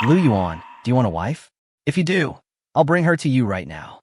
Lu Yuan, do you want a wife? If you do, I'll bring her to you right now.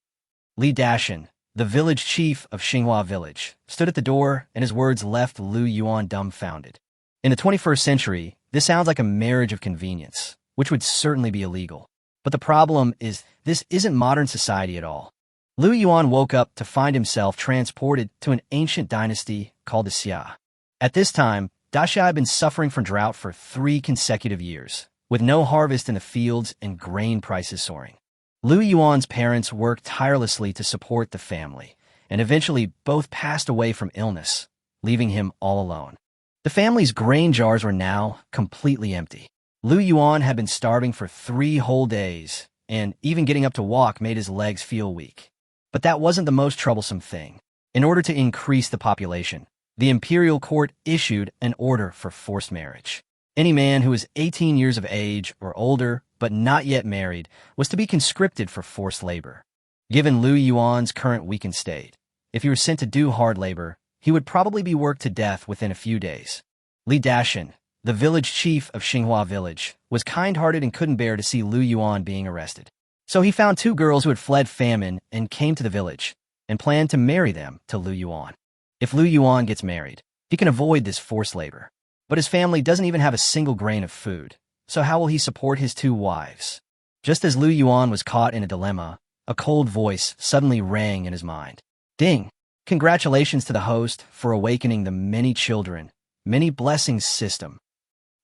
Dashan, the village chief of Xinghua Village, stood at the door, and his words left Lu Yuan dumbfounded. In the 21st century, this sounds like a marriage of convenience, which would certainly be illegal. But the problem is, this isn't modern society at all. Lu Yuan woke up to find himself transported to an ancient dynasty called the Xia. At this time, Dashan had been suffering from drought for 3 consecutive years, with no harvest in the fields and grain prices soaring. Lu Yuan's parents worked tirelessly to support the family, and eventually both passed away from illness, leaving him all alone. The family's grain jars were now completely empty. Lu Yuan had been starving for 3 whole days, and even getting up to walk made his legs feel weak. But that wasn't the most troublesome thing. In order to increase the population, the imperial court issued an order for forced marriage. Any man who was 18 years of age or older but not yet married was to be conscripted for forced labor. Given Lu Yuan's current weakened state, if he were sent to do hard labor, he would probably be worked to death within a few days. Dashan, the village chief of Xinghua Village, was kind-hearted and couldn't bear to see Lu Yuan being arrested. So he found 2 girls who had fled famine and came to the village, and planned to marry them to Lu Yuan. If Lu Yuan gets married, he can avoid this forced labor. But his family doesn't even have a single grain of food, so how will he support his 2 wives? Just as Lu Yuan was caught in a dilemma, a cold voice suddenly rang in his mind. Ding! Congratulations to the host for awakening the many children, many blessings system.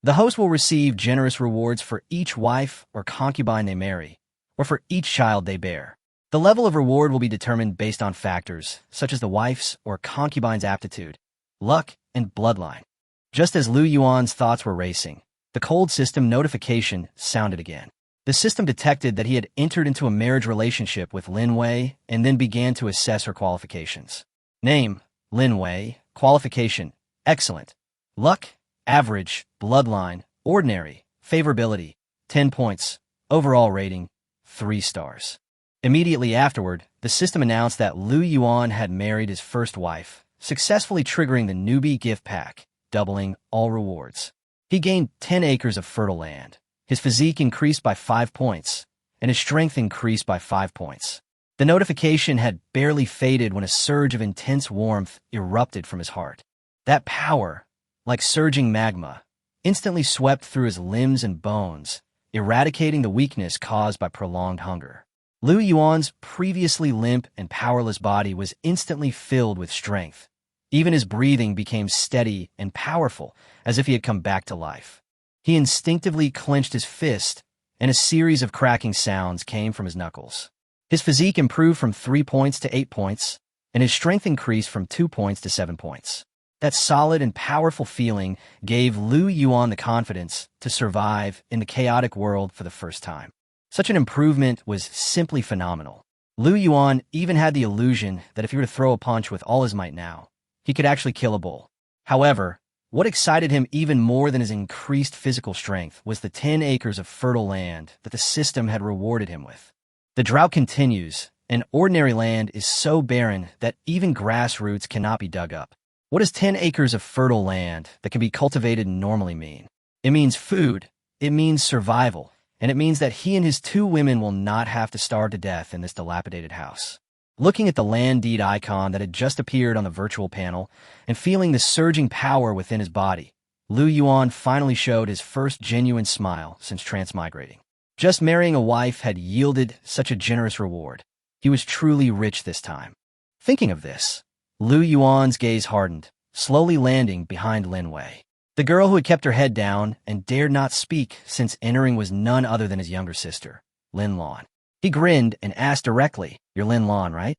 The host will receive generous rewards for each wife or concubine they marry, or for each child they bear. The level of reward will be determined based on factors such as the wife's or concubine's aptitude, luck, and bloodline. Just as Lu Yuan's thoughts were racing, the cold system notification sounded again. The system detected that he had entered into a marriage relationship with Lin Wei and then began to assess her qualifications. Name, Lin Wei. Qualification, excellent. Luck, average. Bloodline, ordinary. Favorability, 10 points. Overall rating, 3 stars. Immediately afterward, the system announced that Lu Yuan had married his first wife, successfully triggering the newbie gift pack, doubling all rewards. He gained 10 acres of fertile land. His physique increased by 5 points, and his strength increased by 5 points. The notification had barely faded when a surge of intense warmth erupted from his heart. That power, like surging magma, instantly swept through his limbs and bones, eradicating the weakness caused by prolonged hunger. Lu Yuan's previously limp and powerless body was instantly filled with strength. Even his breathing became steady and powerful, as if he had come back to life. He instinctively clenched his fist, and a series of cracking sounds came from his knuckles. His physique improved from 3 points to 8 points, and his strength increased from 2 points to 7 points. That solid and powerful feeling gave Lu Yuan the confidence to survive in the chaotic world for the first time. Such an improvement was simply phenomenal. Lu Yuan even had the illusion that if he were to throw a punch with all his might now, he could actually kill a bull. However, what excited him even more than his increased physical strength was the 10 acres of fertile land that the system had rewarded him with. The drought continues, and ordinary land is so barren that even grass roots cannot be dug up. What does 10 acres of fertile land that can be cultivated normally mean? It means food, it means survival, and it means that he and his 2 women will not have to starve to death in this dilapidated house. Looking at the land deed icon that had just appeared on the virtual panel and feeling the surging power within his body, Lu Yuan finally showed his first genuine smile since transmigrating. Just marrying a wife had yielded such a generous reward. He was truly rich this time. Thinking of this, Lu Yuan's gaze hardened, slowly landing behind Lin Wei. The girl who had kept her head down and dared not speak since entering was none other than his younger sister, Lin Lan. He grinned and asked directly, "You're Lin Lan, right?"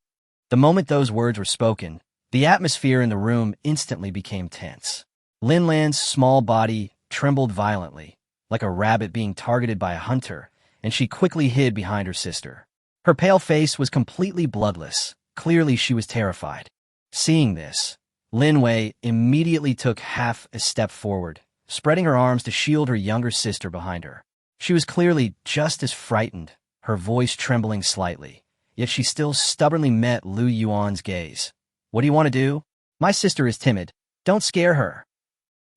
The moment those words were spoken, the atmosphere in the room instantly became tense. Lin Lan's small body trembled violently, like a rabbit being targeted by a hunter, and she quickly hid behind her sister. Her pale face was completely bloodless. Clearly she was terrified. Seeing this, Lin Wei immediately took half a step forward, spreading her arms to shield her younger sister behind her. She was clearly just as frightened, her voice trembling slightly, yet she still stubbornly met Lu Yuan's gaze. "What do you want to do?" "My sister is timid. Don't scare her."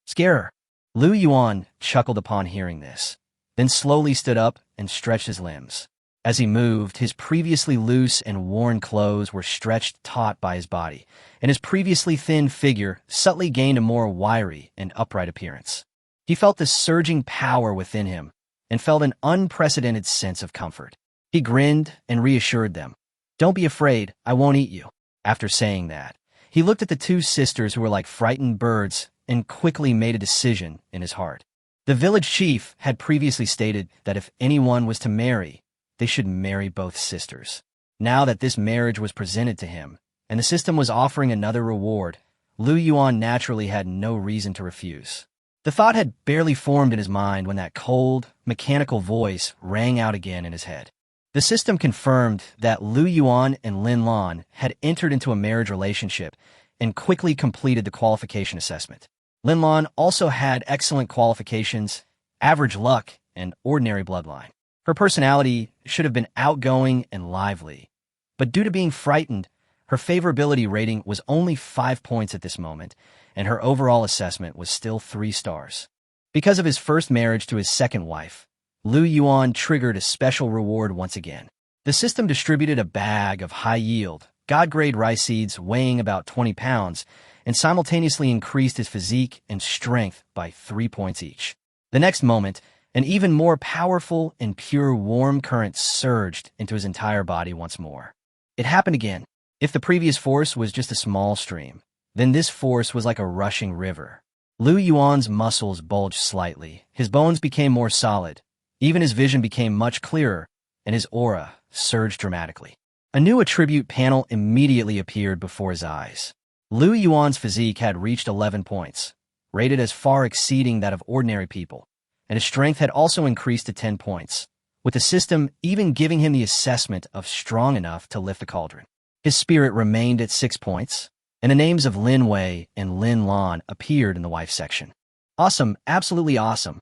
"Scare her?" Lu Yuan chuckled upon hearing this. then slowly stood up and stretched his limbs. As he moved, his previously loose and worn clothes were stretched taut by his body, and his previously thin figure subtly gained a more wiry and upright appearance. He felt the surging power within him and felt an unprecedented sense of comfort. He grinned and reassured them. "Don't be afraid, I won't eat you." After saying that, he looked at the two sisters who were like frightened birds and quickly made a decision in his heart. The village chief had previously stated that if anyone was to marry, they should marry both sisters. Now that this marriage was presented to him, and the system was offering another reward, Lu Yuan naturally had no reason to refuse. The thought had barely formed in his mind when that cold, mechanical voice rang out again in his head. The system confirmed that Lu Yuan and Lin Lan had entered into a marriage relationship and quickly completed the qualification assessment. Lin Lan also had excellent qualifications, average luck, and ordinary bloodline. Her personality should have been outgoing and lively, but due to being frightened, her favorability rating was only 5 points at this moment, and her overall assessment was still 3 stars. Because of his first marriage to his second wife, Lu Yuan triggered a special reward once again. The system distributed a bag of high-yield, God-grade rice seeds weighing about 20 pounds and simultaneously increased his physique and strength by 3 points each. The next moment, an even more powerful and pure warm current surged into his entire body once more. It happened again. If the previous force was just a small stream, then this force was like a rushing river. Lu Yuan's muscles bulged slightly, his bones became more solid, even his vision became much clearer, and his aura surged dramatically. A new attribute panel immediately appeared before his eyes. Lu Yuan's physique had reached 11 points, rated as far exceeding that of ordinary people, and his strength had also increased to 10 points, with the system even giving him the assessment of strong enough to lift a cauldron. His spirit remained at 6 points, and the names of Lin Wei and Lin Lan appeared in the wife section. Awesome, absolutely awesome.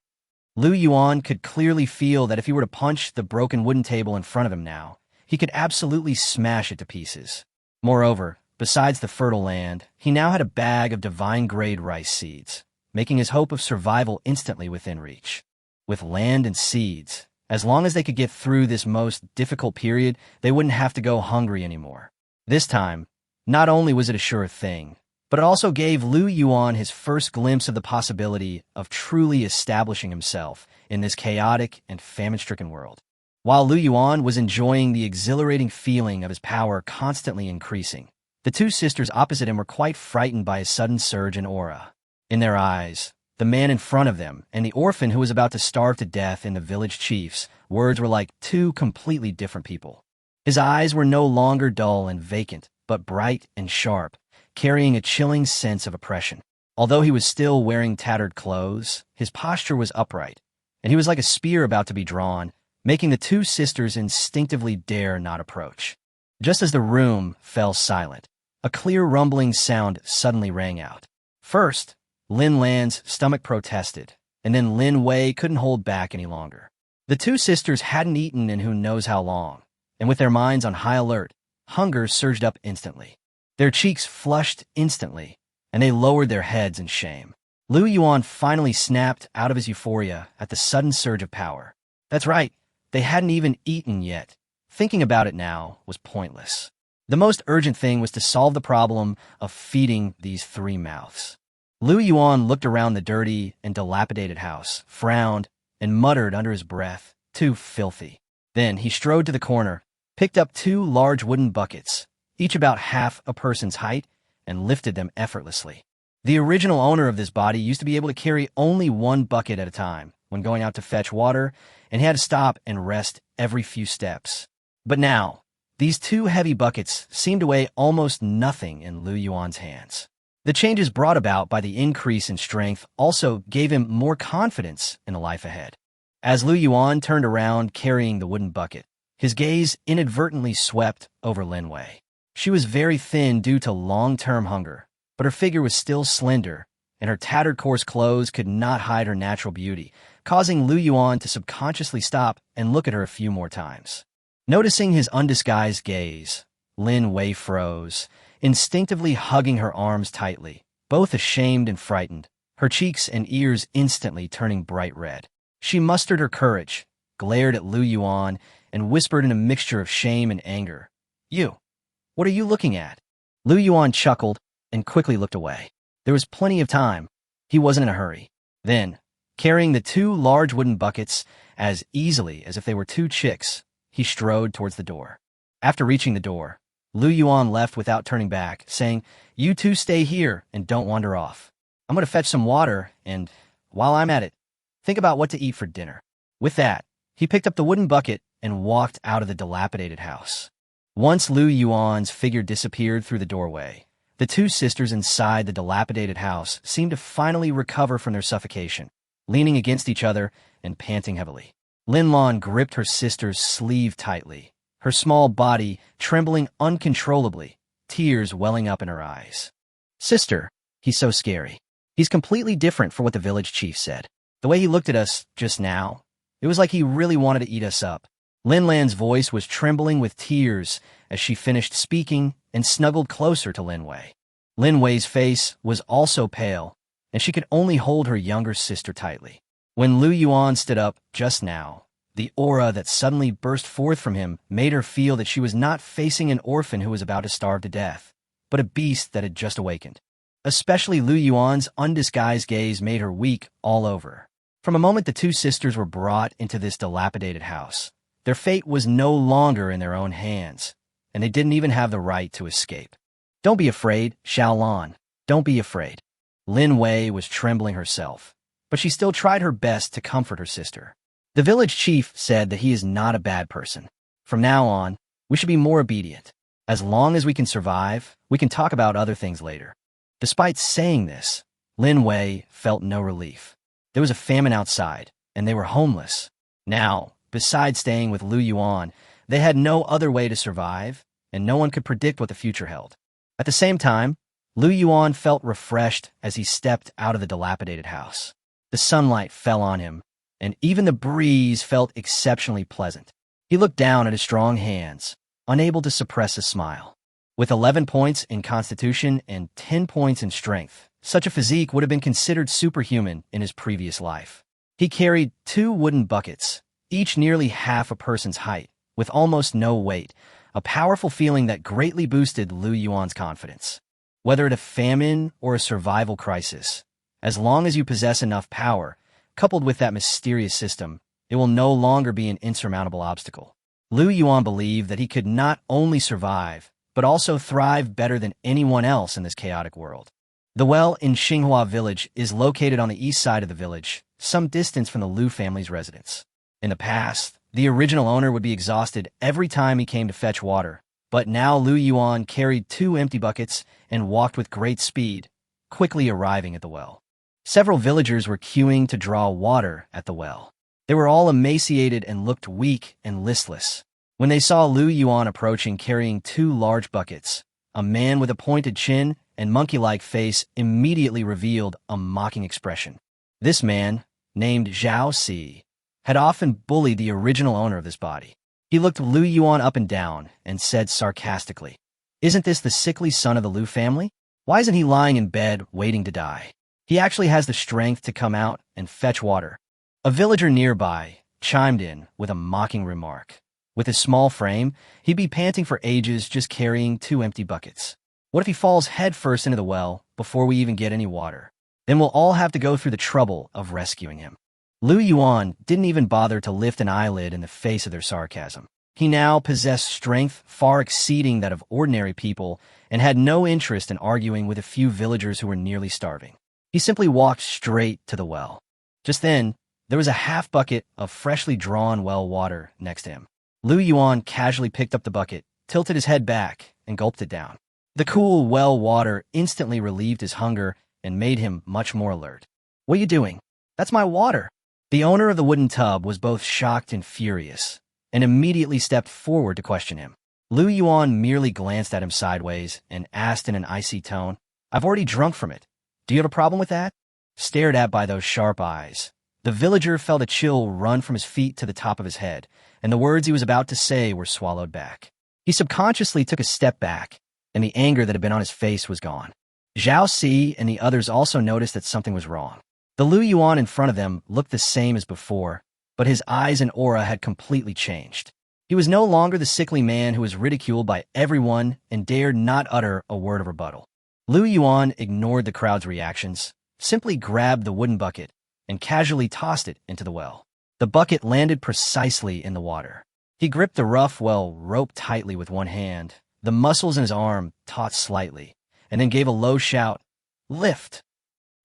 Lu Yuan could clearly feel that if he were to punch the broken wooden table in front of him now, he could absolutely smash it to pieces. Moreover, besides the fertile land, he now had a bag of divine-grade rice seeds, making his hope of survival instantly within reach. With land and seeds, as long as they could get through this most difficult period, they wouldn't have to go hungry anymore. This time, not only was it a sure thing, but it also gave Lu Yuan his first glimpse of the possibility of truly establishing himself in this chaotic and famine-stricken world. While Lu Yuan was enjoying the exhilarating feeling of his power constantly increasing, the two sisters opposite him were quite frightened by his sudden surge in aura. In their eyes, the man in front of them and the orphan who was about to starve to death in the village chief's words were like two completely different people. His eyes were no longer dull and vacant, but bright and sharp, carrying a chilling sense of oppression. Although he was still wearing tattered clothes, his posture was upright, and he was like a spear about to be drawn, making the two sisters instinctively dare not approach. Just as the room fell silent, a clear rumbling sound suddenly rang out. First, Lin Lan's stomach protested, and then Lin Wei couldn't hold back any longer. The two sisters hadn't eaten in who knows how long, and with their minds on high alert, hunger surged up instantly. Their cheeks flushed instantly, and they lowered their heads in shame. Lu Yuan finally snapped out of his euphoria at the sudden surge of power. That's right, they hadn't even eaten yet. Thinking about it now was pointless. The most urgent thing was to solve the problem of feeding these 3 mouths. Lu Yuan looked around the dirty and dilapidated house, frowned, and muttered under his breath, "Too filthy." Then he strode to the corner, picked up 2 large wooden buckets, each about half a person's height, and lifted them effortlessly. The original owner of this body used to be able to carry only 1 bucket at a time when going out to fetch water, and he had to stop and rest every few steps. But now, these 2 heavy buckets seemed to weigh almost nothing in Lu Yuan's hands. The changes brought about by the increase in strength also gave him more confidence in the life ahead. As Lu Yuan turned around carrying the wooden bucket, his gaze inadvertently swept over Lin Wei. She was very thin due to long-term hunger, but her figure was still slender, and her tattered coarse clothes could not hide her natural beauty, causing Lu Yuan to subconsciously stop and look at her a few more times. Noticing his undisguised gaze, Lin Wei froze, instinctively hugging her arms tightly, both ashamed and frightened, her cheeks and ears instantly turning bright red. She mustered her courage, glared at Lu Yuan, and whispered in a mixture of shame and anger, "You, what are you looking at?" Lu Yuan chuckled and quickly looked away. There was plenty of time. He wasn't in a hurry. Then, carrying the two large wooden buckets as easily as if they were two chicks, he strode towards the door. After reaching the door, Lu Yuan left without turning back, saying, "You two stay here and don't wander off. I'm going to fetch some water, and while I'm at it, think about what to eat for dinner." With that, he picked up the wooden bucket and walked out of the dilapidated house. Once Lu Yuan's figure disappeared through the doorway, the two sisters inside the dilapidated house seemed to finally recover from their suffocation, leaning against each other and panting heavily. Lin Lan gripped her sister's sleeve tightly, her small body trembling uncontrollably, tears welling up in her eyes. "Sister, he's so scary. He's completely different from what the village chief said. The way he looked at us just now, it was like he really wanted to eat us up." Lin Lan's voice was trembling with tears as she finished speaking and snuggled closer to Lin Wei. Lin Wei's face was also pale, and she could only hold her younger sister tightly. When Lu Yuan stood up just now, the aura that suddenly burst forth from him made her feel that she was not facing an orphan who was about to starve to death, but a beast that had just awakened. Especially Lu Yuan's undisguised gaze made her weak all over. From a moment the two sisters were brought into this dilapidated house, their fate was no longer in their own hands, and they didn't even have the right to escape. "Don't be afraid, Xiaolan. Don't be afraid." Lin Wei was trembling herself, but she still tried her best to comfort her sister. "The village chief said that he is not a bad person. From now on, we should be more obedient. As long as we can survive, we can talk about other things later." Despite saying this, Lin Wei felt no relief. There was a famine outside, and they were homeless. Now, besides staying with Lu Yuan, they had no other way to survive, and no one could predict what the future held. At the same time, Lu Yuan felt refreshed as he stepped out of the dilapidated house. The sunlight fell on him, and even the breeze felt exceptionally pleasant. He looked down at his strong hands, unable to suppress a smile. With 11 points in constitution and 10 points in strength, such a physique would have been considered superhuman in his previous life. He carried 2 wooden buckets, each nearly half a person's height, with almost no weight, a powerful feeling that greatly boosted Lu Yuan's confidence. Whether at a famine or a survival crisis, as long as you possess enough power, coupled with that mysterious system, it will no longer be an insurmountable obstacle. Lu Yuan believed that he could not only survive, but also thrive better than anyone else in this chaotic world. The well in Xinghua Village is located on the east side of the village, some distance from the Lu family's residence. In the past, the original owner would be exhausted every time he came to fetch water, but now Lu Yuan carried 2 empty buckets and walked with great speed, quickly arriving at the well. Several villagers were queuing to draw water at the well. They were all emaciated and looked weak and listless. When they saw Lu Yuan approaching carrying 2 large buckets, a man with a pointed chin and monkey-like face immediately revealed a mocking expression. This man, named Zhao Si, had often bullied the original owner of this body. He looked Lu Yuan up and down and said sarcastically, "Isn't this the sickly son of the Lu family? Why isn't he lying in bed waiting to die? He actually has the strength to come out and fetch water." A villager nearby chimed in with a mocking remark. With his small frame, he'd be panting for ages just carrying 2 empty buckets. What if he falls headfirst into the well before we even get any water? Then we'll all have to go through the trouble of rescuing him. Lu Yuan didn't even bother to lift an eyelid in the face of their sarcasm. He now possessed strength far exceeding that of ordinary people and had no interest in arguing with a few villagers who were nearly starving. He simply walked straight to the well. Just then, there was a half bucket of freshly drawn well water next to him. Lu Yuan casually picked up the bucket, tilted his head back, and gulped it down. The cool well water instantly relieved his hunger and made him much more alert. "What are you doing? That's my water." The owner of the wooden tub was both shocked and furious, and immediately stepped forward to question him. Lu Yuan merely glanced at him sideways and asked in an icy tone, "I've already drunk from it. Do you have a problem with that?" Stared at by those sharp eyes, the villager felt a chill run from his feet to the top of his head, and the words he was about to say were swallowed back. He subconsciously took a step back, and the anger that had been on his face was gone. Zhao Si and the others also noticed that something was wrong. The Lu Yuan in front of them looked the same as before, but his eyes and aura had completely changed. He was no longer the sickly man who was ridiculed by everyone and dared not utter a word of rebuttal. Lu Yuan ignored the crowd's reactions, simply grabbed the wooden bucket, and casually tossed it into the well. The bucket landed precisely in the water. He gripped the rough well rope tightly with one hand, the muscles in his arm taut slightly, and then gave a low shout, "Lift!"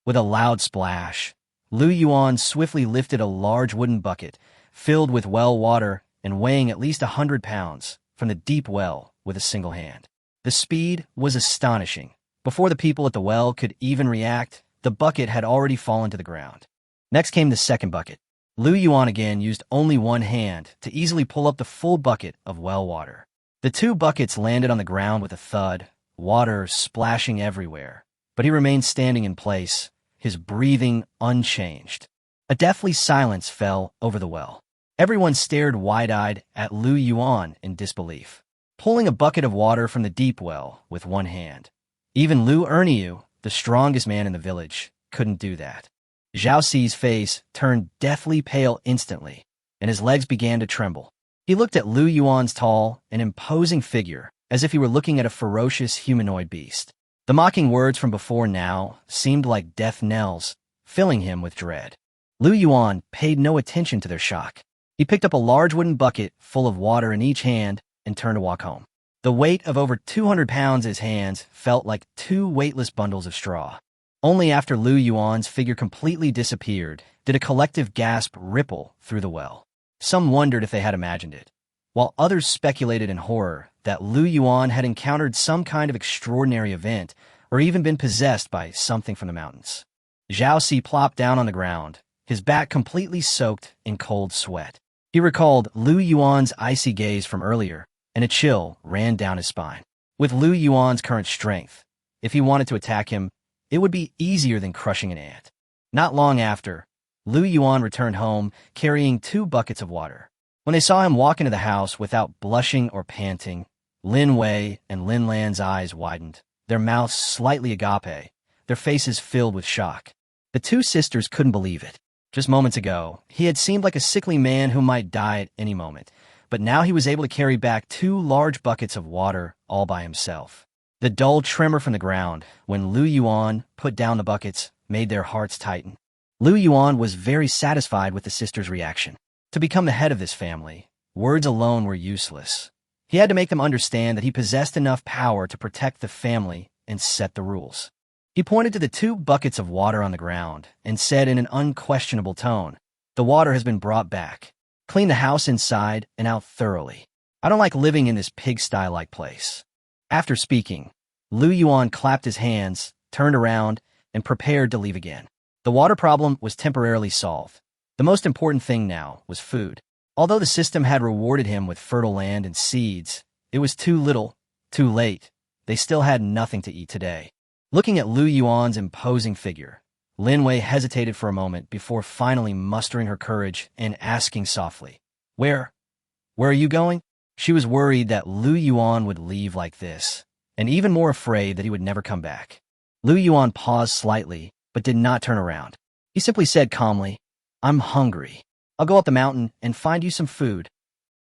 With a loud splash, Lu Yuan swiftly lifted a large wooden bucket, filled with well water and weighing at least 100 pounds, from the deep well with a single hand. The speed was astonishing. Before the people at the well could even react, the bucket had already fallen to the ground. Next came the second bucket. Lu Yuan again used only one hand to easily pull up the full bucket of well water. The two buckets landed on the ground with a thud, water splashing everywhere, but he remained standing in place, his breathing unchanged. A deathly silence fell over the well. Everyone stared wide-eyed at Lu Yuan in disbelief, pulling a bucket of water from the deep well with one hand. Even Lu Erniu, the strongest man in the village, couldn't do that. Zhao Xi's face turned deathly pale instantly, and his legs began to tremble. He looked at Lu Yuan's tall and imposing figure as if he were looking at a ferocious humanoid beast. The mocking words from before now seemed like death knells, filling him with dread. Lu Yuan paid no attention to their shock. He picked up a large wooden bucket full of water in each hand and turned to walk home. The weight of over 200 pounds in his hands felt like two weightless bundles of straw. Only after Lu Yuan's figure completely disappeared did a collective gasp ripple through the well. Some wondered if they had imagined it, while others speculated in horror that Lu Yuan had encountered some kind of extraordinary event or even been possessed by something from the mountains. Zhao Xi plopped down on the ground, his back completely soaked in cold sweat. He recalled Lu Yuan's icy gaze from earlier, and a chill ran down his spine. With Lu Yuan's current strength, if he wanted to attack him, it would be easier than crushing an ant. Not long after, Lu Yuan returned home carrying 2 buckets of water. When they saw him walk into the house without blushing or panting, Lin Wei and Lin Lan's eyes widened, their mouths slightly agape, their faces filled with shock. The 2 sisters couldn't believe it. Just moments ago, he had seemed like a sickly man who might die at any moment, but now he was able to carry back 2 large buckets of water all by himself. The dull tremor from the ground when Lu Yuan put down the buckets made their hearts tighten. Lu Yuan was very satisfied with the sisters' reaction. To become the head of this family, words alone were useless. He had to make them understand that he possessed enough power to protect the family and set the rules. He pointed to the 2 buckets of water on the ground and said in an unquestionable tone, "The water has been brought back. Clean the house inside and out thoroughly. I don't like living in this pigsty-like place." After speaking, Lu Yuan clapped his hands, turned around, and prepared to leave again. The water problem was temporarily solved. The most important thing now was food. Although the system had rewarded him with fertile land and seeds, it was too little, too late. They still had nothing to eat today. Looking at Lu Yuan's imposing figure, Lin Wei hesitated for a moment before finally mustering her courage and asking softly, Where are you going?" She was worried that Lu Yuan would leave like this, and even more afraid that he would never come back. Lu Yuan paused slightly, but did not turn around. He simply said calmly, "I'm hungry. I'll go up the mountain and find you some food."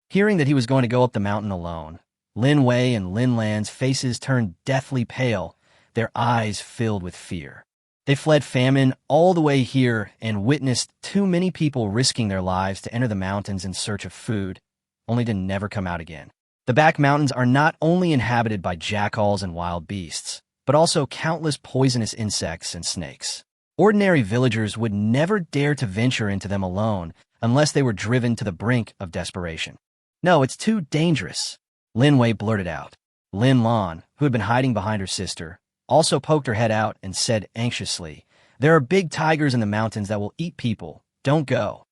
Hearing that he was going to go up the mountain alone, Lin Wei and Lin Lan's faces turned deathly pale, their eyes filled with fear. They fled famine all the way here and witnessed too many people risking their lives to enter the mountains in search of food, only to never come out again. The back mountains are not only inhabited by jackals and wild beasts, but also countless poisonous insects and snakes. Ordinary villagers would never dare to venture into them alone unless they were driven to the brink of desperation. "No, it's too dangerous," Lin Wei blurted out. Lin Lan, who had been hiding behind her sister, also poked her head out and said anxiously, "There are big tigers in the mountains that will eat people. Don't go."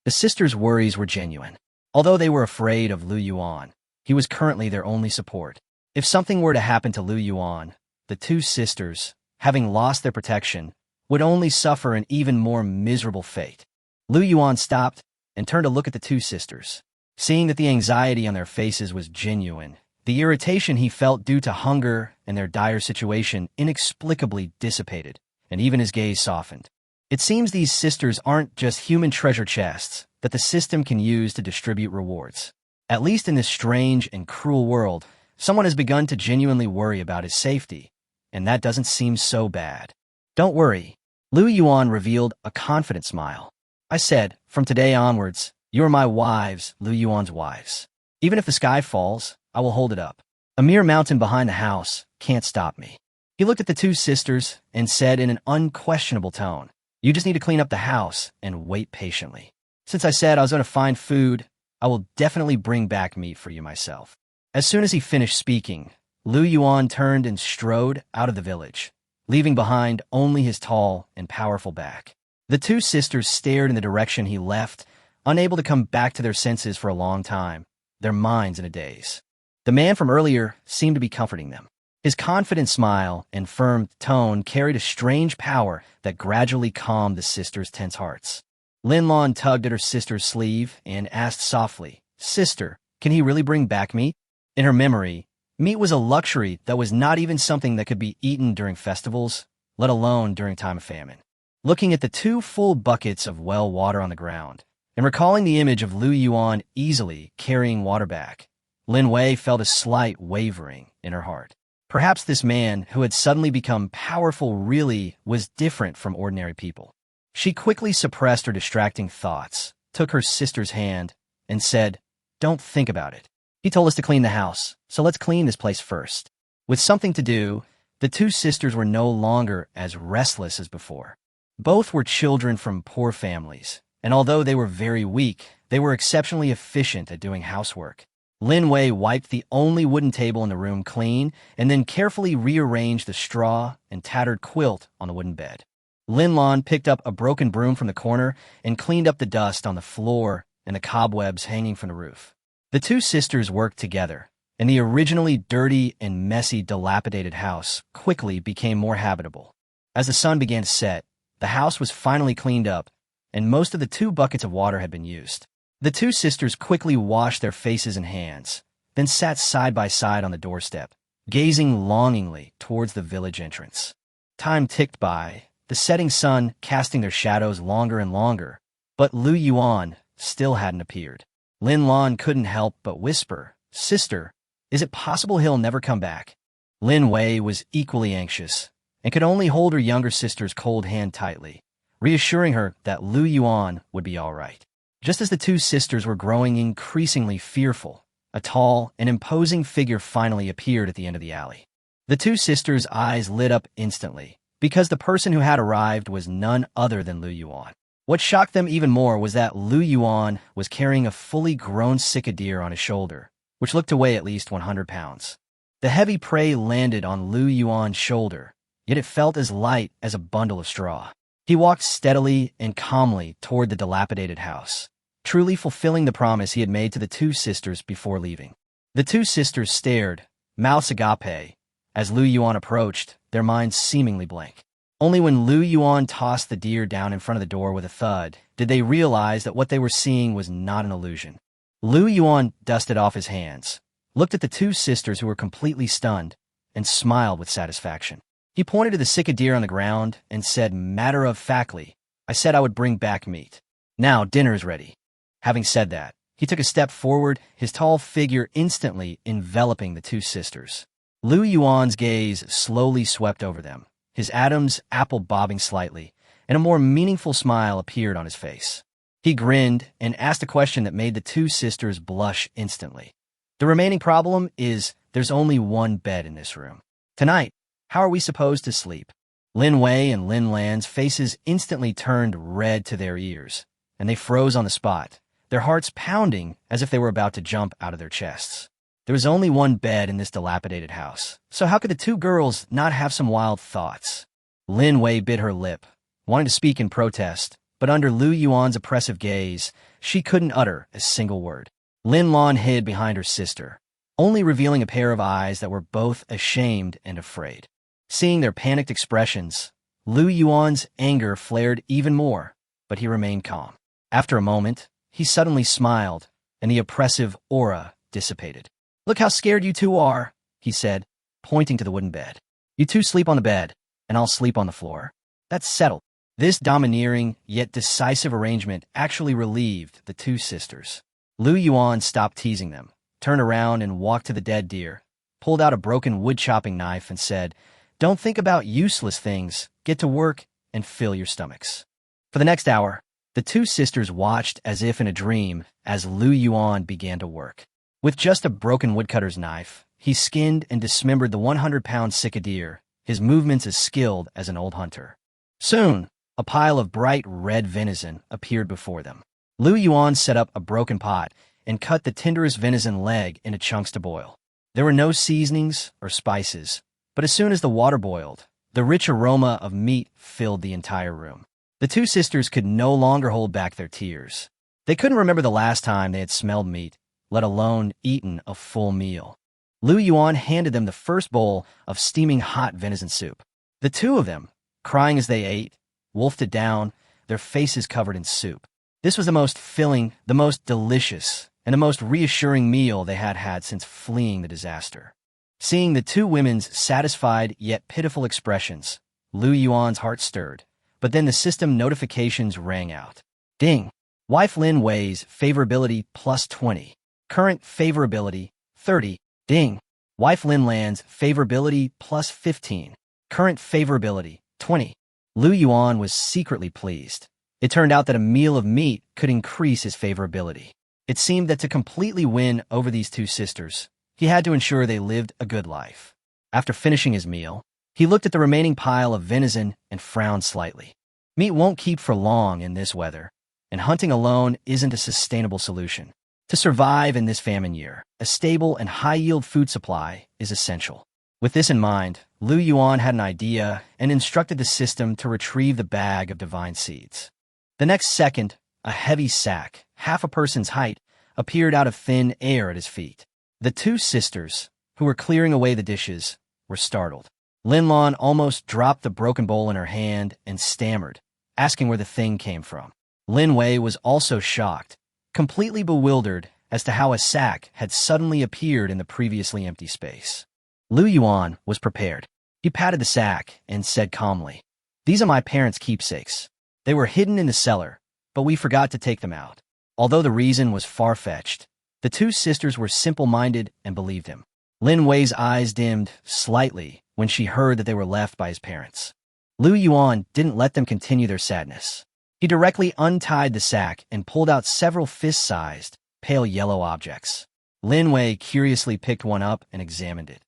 The sisters' worries were genuine. Although they were afraid of Lu Yuan, he was currently their only support. If something were to happen to Lu Yuan, the 2 sisters, having lost their protection, would only suffer an even more miserable fate. Lu Yuan stopped and turned to look at the 2 sisters. Seeing that the anxiety on their faces was genuine, the irritation he felt due to hunger and their dire situation inexplicably dissipated, and even his gaze softened. It seems these sisters aren't just human treasure chests that the system can use to distribute rewards. At least in this strange and cruel world, someone has begun to genuinely worry about his safety, and that doesn't seem so bad. Don't worry, Lu Yuan revealed a confident smile. I said, from today onwards, you are my wives, Lu Yuan's wives. Even if the sky falls, I will hold it up. A mere mountain behind the house can't stop me. He looked at the two sisters and said in an unquestionable tone, you just need to clean up the house and wait patiently. Since I said I was going to find food, I will definitely bring back meat for you myself. As soon as he finished speaking, Lu Yuan turned and strode out of the village, leaving behind only his tall and powerful back. The two sisters stared in the direction he left, unable to come back to their senses for a long time, their minds in a daze. The man from earlier seemed to be comforting them. His confident smile and firm tone carried a strange power that gradually calmed the sisters' tense hearts. Lin Lan tugged at her sister's sleeve and asked softly, Sister, can he really bring back meat? In her memory, meat was a luxury that was not even something that could be eaten during festivals, let alone during time of famine. Looking at the two full buckets of well water on the ground, and recalling the image of Lu Yuan easily carrying water back, Lin Wei felt a slight wavering in her heart. Perhaps this man who had suddenly become powerful really was different from ordinary people. She quickly suppressed her distracting thoughts, took her sister's hand, and said, Don't think about it. He told us to clean the house, so let's clean this place first. With something to do, the two sisters were no longer as restless as before. Both were children from poor families, and although they were very weak, they were exceptionally efficient at doing housework. Lin Wei wiped the only wooden table in the room clean and then carefully rearranged the straw and tattered quilt on the wooden bed. Lin Lan picked up a broken broom from the corner and cleaned up the dust on the floor and the cobwebs hanging from the roof. The two sisters worked together, and the originally dirty and messy, dilapidated house quickly became more habitable. As the sun began to set, the house was finally cleaned up, and most of the 2 buckets of water had been used. The two sisters quickly washed their faces and hands, then sat side by side on the doorstep, gazing longingly towards the village entrance. Time ticked by, the setting sun casting their shadows longer and longer, but Lu Yuan still hadn't appeared. Lin Lan couldn't help but whisper, Sister, is it possible he'll never come back? Lin Wei was equally anxious, and could only hold her younger sister's cold hand tightly, reassuring her that Lu Yuan would be all right. Just as the two sisters were growing increasingly fearful, a tall and imposing figure finally appeared at the end of the alley. The two sisters' eyes lit up instantly, because the person who had arrived was none other than Lu Yuan. What shocked them even more was that Lu Yuan was carrying a fully grown cicadere on his shoulder, which looked to weigh at least 100 pounds. The heavy prey landed on Lu Yuan's shoulder, yet it felt as light as a bundle of straw. He walked steadily and calmly toward the dilapidated house, truly fulfilling the promise he had made to the two sisters before leaving. The two sisters stared, mouths agape, as Lu Yuan approached, their minds seemingly blank. Only when Lu Yuan tossed the deer down in front of the door with a thud did they realize that what they were seeing was not an illusion. Lu Yuan dusted off his hands, looked at the two sisters who were completely stunned, and smiled with satisfaction. He pointed to the cicadere on the ground and said matter-of-factly, I said I would bring back meat. Now dinner is ready. Having said that, he took a step forward, his tall figure instantly enveloping the two sisters. Lu Yuan's gaze slowly swept over them, his Adam's apple bobbing slightly, and a more meaningful smile appeared on his face. He grinned and asked a question that made the two sisters blush instantly. The remaining problem is there's only one bed in this room. Tonight, how are we supposed to sleep? Lin Wei and Lin Lan's faces instantly turned red to their ears, and they froze on the spot, their hearts pounding as if they were about to jump out of their chests. There was only one bed in this dilapidated house, so how could the two girls not have some wild thoughts? Lin Wei bit her lip, wanting to speak in protest, but under Lu Yuan's oppressive gaze, she couldn't utter a single word. Lin Lan hid behind her sister, only revealing a pair of eyes that were both ashamed and afraid. Seeing their panicked expressions, Lu Yuan's anger flared even more, but he remained calm. After a moment, he suddenly smiled, and the oppressive aura dissipated. Look how scared you two are, he said, pointing to the wooden bed. You two sleep on the bed, and I'll sleep on the floor. That's settled. This domineering yet decisive arrangement actually relieved the two sisters. Lu Yuan stopped teasing them, turned around and walked to the dead deer, pulled out a broken wood-chopping knife and said, "Don't think about useless things. Get to work and fill your stomachs." For the next hour, the two sisters watched as if in a dream as Lu Yuan began to work. With just a broken woodcutter's knife, he skinned and dismembered the 100-pound sika deer, his movements as skilled as an old hunter. Soon, a pile of bright red venison appeared before them. Lu Yuan set up a broken pot and cut the tenderest venison leg into chunks to boil. There were no seasonings or spices, but as soon as the water boiled, the rich aroma of meat filled the entire room. The two sisters could no longer hold back their tears. They couldn't remember the last time they had smelled meat, let alone eaten a full meal. Lu Yuan handed them the first bowl of steaming hot venison soup. The two of them, crying as they ate, wolfed it down, their faces covered in soup. This was the most filling, the most delicious, and the most reassuring meal they had had since fleeing the disaster. Seeing the two women's satisfied yet pitiful expressions, Lu Yuan's heart stirred, but then the system notifications rang out. Ding! Wife Lin Wei's favorability plus 20. Current favorability 30. Ding! Wife Lin Lan's favorability plus 15. Current favorability 20. Lu Yuan was secretly pleased. It turned out that a meal of meat could increase his favorability. It seemed that to completely win over these two sisters, he had to ensure they lived a good life. After finishing his meal, he looked at the remaining pile of venison and frowned slightly. Meat won't keep for long in this weather, and hunting alone isn't a sustainable solution. To survive in this famine year, a stable and high-yield food supply is essential. With this in mind, Lu Yuan had an idea and instructed the system to retrieve the bag of divine seeds. The next second, a heavy sack, half a person's height, appeared out of thin air at his feet. The two sisters, who were clearing away the dishes, were startled. Lin Lan almost dropped the broken bowl in her hand and stammered, asking where the thing came from. Lin Wei was also shocked, completely bewildered as to how a sack had suddenly appeared in the previously empty space. Lu Yuan was prepared. He patted the sack and said calmly, "These are my parents' keepsakes. They were hidden in the cellar, but we forgot to take them out." Although the reason was far-fetched, the two sisters were simple-minded and believed him. Lin Wei's eyes dimmed slightly when she heard that they were left by his parents. Lu Yuan didn't let them continue their sadness. He directly untied the sack and pulled out several fist-sized, pale yellow objects. Lin Wei curiously picked one up and examined it.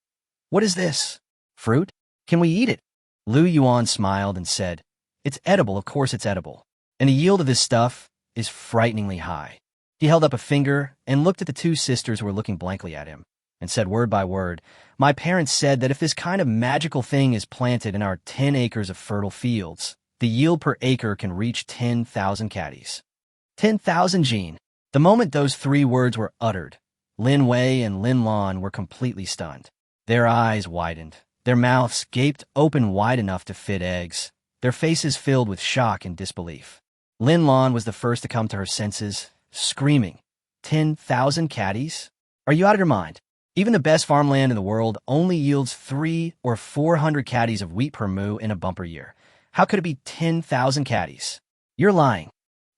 "What is this? Fruit? Can we eat it?" Lu Yuan smiled and said, "It's edible, of course it's edible. And the yield of this stuff is frighteningly high." He held up a finger and looked at the two sisters who were looking blankly at him, and said word by word, "My parents said that if this kind of magical thing is planted in our 10 acres of fertile fields, the yield per acre can reach 10,000 caddies." 10,000 Jin. The moment those three words were uttered, Lin Wei and Lin Lan were completely stunned. Their eyes widened, their mouths gaped open wide enough to fit eggs, their faces filled with shock and disbelief. Lin Lan was the first to come to her senses, screaming, 10,000 caddies? Are you out of your mind? Even the best farmland in the world only yields 300 or 400 caddies of wheat per moo in a bumper year. How could it be 10,000 caddies? You're lying.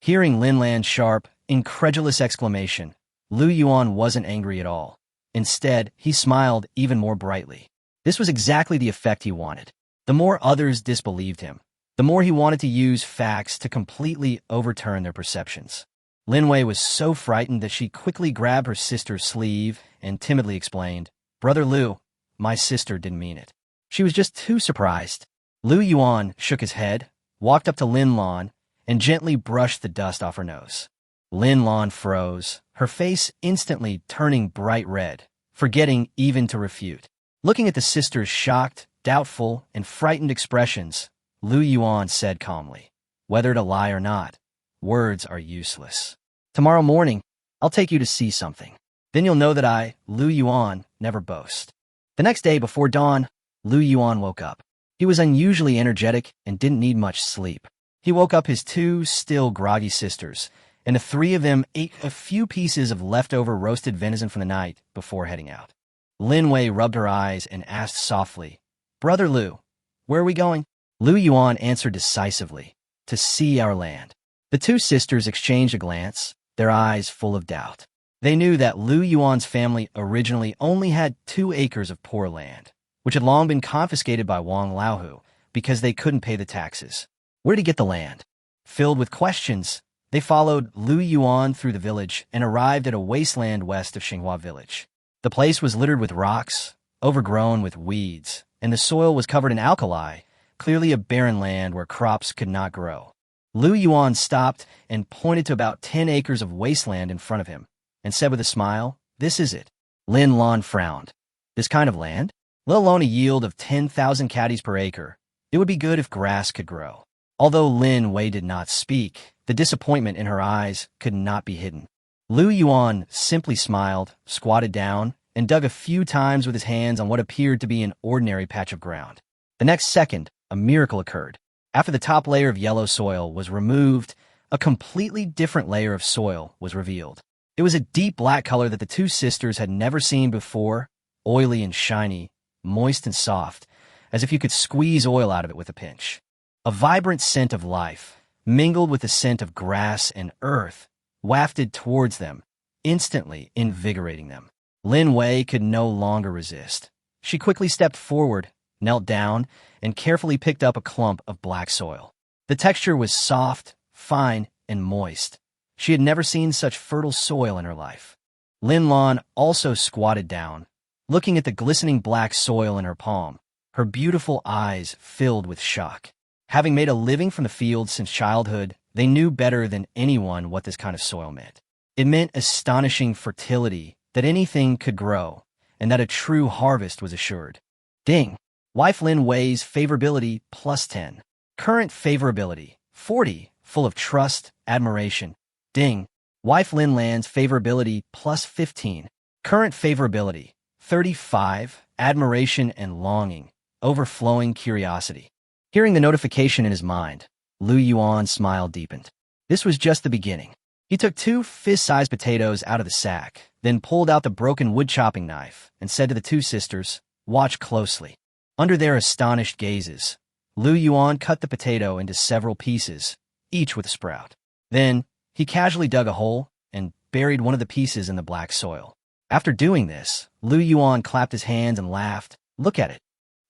Hearing Lin Lan's sharp, incredulous exclamation, Lu Yuan wasn't angry at all. Instead, he smiled even more brightly. This was exactly the effect he wanted. The more others disbelieved him, the more he wanted to use facts to completely overturn their perceptions. Lin Wei was so frightened that she quickly grabbed her sister's sleeve and timidly explained, "Brother Lu, my sister didn't mean it. She was just too surprised." Lu Yuan shook his head, walked up to Lin Lan, and gently brushed the dust off her nose. Lin Lan froze, her face instantly turning bright red, forgetting even to refute. Looking at the sisters' shocked, doubtful, and frightened expressions, Lu Yuan said calmly, "Whether to lie or not, words are useless. Tomorrow morning, I'll take you to see something. Then you'll know that I, Lu Yuan, never boast." The next day before dawn, Lu Yuan woke up. He was unusually energetic and didn't need much sleep. He woke up his two still groggy sisters, and the three of them ate a few pieces of leftover roasted venison from the night before heading out. Lin Wei rubbed her eyes and asked softly, "Brother Lu, where are we going?" Lu Yuan answered decisively, to see our land. The two sisters exchanged a glance, their eyes full of doubt. They knew that Lu Yuan's family originally only had 2 acres of poor land, which had long been confiscated by Wang Laohu because they couldn't pay the taxes. Where to get the land? Filled with questions, they followed Lu Yuan through the village and arrived at a wasteland west of Xinghua Village. The place was littered with rocks, overgrown with weeds, and the soil was covered in alkali, clearly a barren land where crops could not grow. Lu Yuan stopped and pointed to about 10 acres of wasteland in front of him, and said with a smile, "This is it." Lin Lan frowned. "This kind of land? Let alone a yield of 10,000 caddies per acre. It would be good if grass could grow." Although Lin Wei did not speak, the disappointment in her eyes could not be hidden. Lu Yuan simply smiled, squatted down, and dug a few times with his hands on what appeared to be an ordinary patch of ground. The next second, a miracle occurred. After the top layer of yellow soil was removed, a completely different layer of soil was revealed. It was a deep black color that the two sisters had never seen before, oily and shiny, moist and soft, as if you could squeeze oil out of it with a pinch. A vibrant scent of life, mingled with the scent of grass and earth, wafted towards them, instantly invigorating them. Lin Wei could no longer resist. She quickly stepped forward, knelt down, and carefully picked up a clump of black soil. The texture was soft, fine, and moist. She had never seen such fertile soil in her life. Lin Lan also squatted down, looking at the glistening black soil in her palm, her beautiful eyes filled with shock. Having made a living from the fields since childhood, they knew better than anyone what this kind of soil meant. It meant astonishing fertility, that anything could grow, and that a true harvest was assured. Ding! Wife Lin Wei's favorability +10. Current favorability 40, full of trust, admiration. Ding! Wife Lin Lan's favorability +15. Current favorability 35, admiration and longing, overflowing curiosity. Hearing the notification in his mind, Lu Yuan's smile deepened. This was just the beginning. He took 2 fist-sized potatoes out of the sack, then pulled out the broken wood-chopping knife and said to the two sisters, "Watch closely." Under their astonished gazes, Lu Yuan cut the potato into several pieces, each with a sprout. Then, he casually dug a hole and buried one of the pieces in the black soil. After doing this, Lu Yuan clapped his hands and laughed. "Look at it."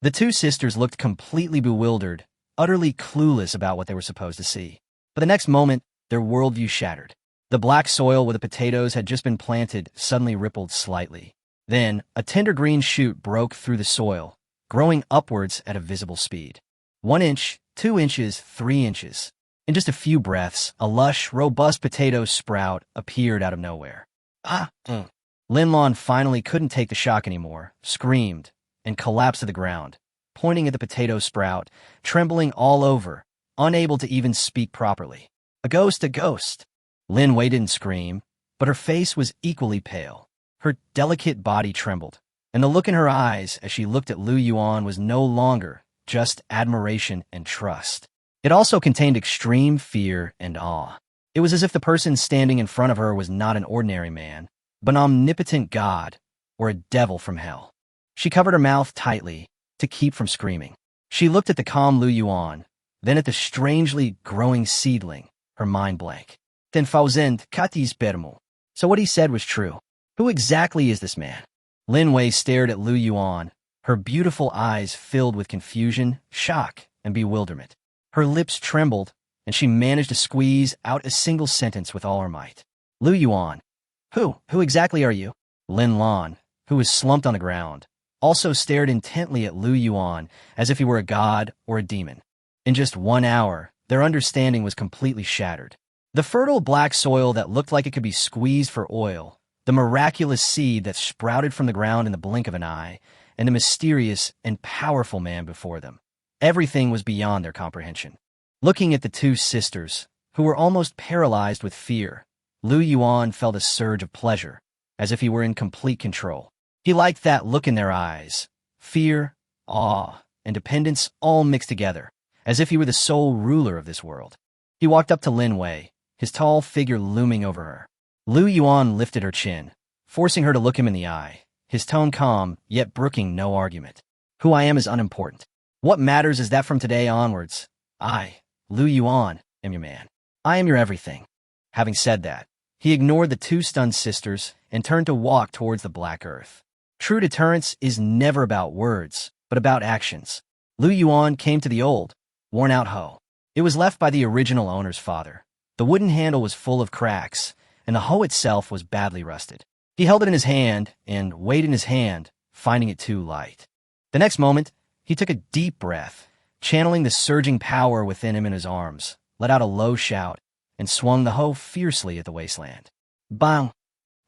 The two sisters looked completely bewildered, utterly clueless about what they were supposed to see. But the next moment, their worldview shattered. The black soil where the potatoes had just been planted suddenly rippled slightly. Then, a tender green shoot broke through the soil, growing upwards at a visible speed. 1 inch, 2 inches, 3 inches. In just a few breaths, a lush, robust potato sprout appeared out of nowhere. Lin Lan finally couldn't take the shock anymore, screamed, and collapsed to the ground, pointing at the potato sprout, trembling all over, unable to even speak properly. A ghost, a ghost! Lin Wei didn't scream, but her face was equally pale. Her delicate body trembled, and the look in her eyes as she looked at Lu Yuan was no longer just admiration and trust. It also contained extreme fear and awe. It was as if the person standing in front of her was not an ordinary man, but an omnipotent god or a devil from hell. She covered her mouth tightly to keep from screaming. She looked at the calm Lu Yuan, then at the strangely growing seedling, her mind blank. Then Fauzend Katis Bermu. So what he said was true. Who exactly is this man? Lin Wei stared at Lu Yuan, her beautiful eyes filled with confusion, shock, and bewilderment. Her lips trembled, and she managed to squeeze out a single sentence with all her might. Lu Yuan. Who exactly are you? Lin Lan, who was slumped on the ground, also stared intently at Lu Yuan as if he were a god or a demon. In just 1 hour, their understanding was completely shattered. The fertile black soil that looked like it could be squeezed for oil, the miraculous seed that sprouted from the ground in the blink of an eye, and the mysterious and powerful man before them. Everything was beyond their comprehension. Looking at the two sisters, who were almost paralyzed with fear, Lu Yuan felt a surge of pleasure, as if he were in complete control. He liked that look in their eyes, fear, awe, and dependence all mixed together, as if he were the sole ruler of this world. He walked up to Lin Wei, his tall figure looming over her. Lu Yuan lifted her chin, forcing her to look him in the eye, his tone calm, yet brooking no argument. Who I am is unimportant. What matters is that from today onwards, I, Lu Yuan, am your man. I am your everything. Having said that, he ignored the two stunned sisters and turned to walk towards the black earth. True deterrence is never about words, but about actions. Lu Yuan came to the old, worn-out hoe. It was left by the original owner's father. The wooden handle was full of cracks, and the hoe itself was badly rusted. He held it in his hand and weighed in his hand, finding it too light. The next moment, he took a deep breath, channeling the surging power within him in his arms, let out a low shout, and swung the hoe fiercely at the wasteland. Bang!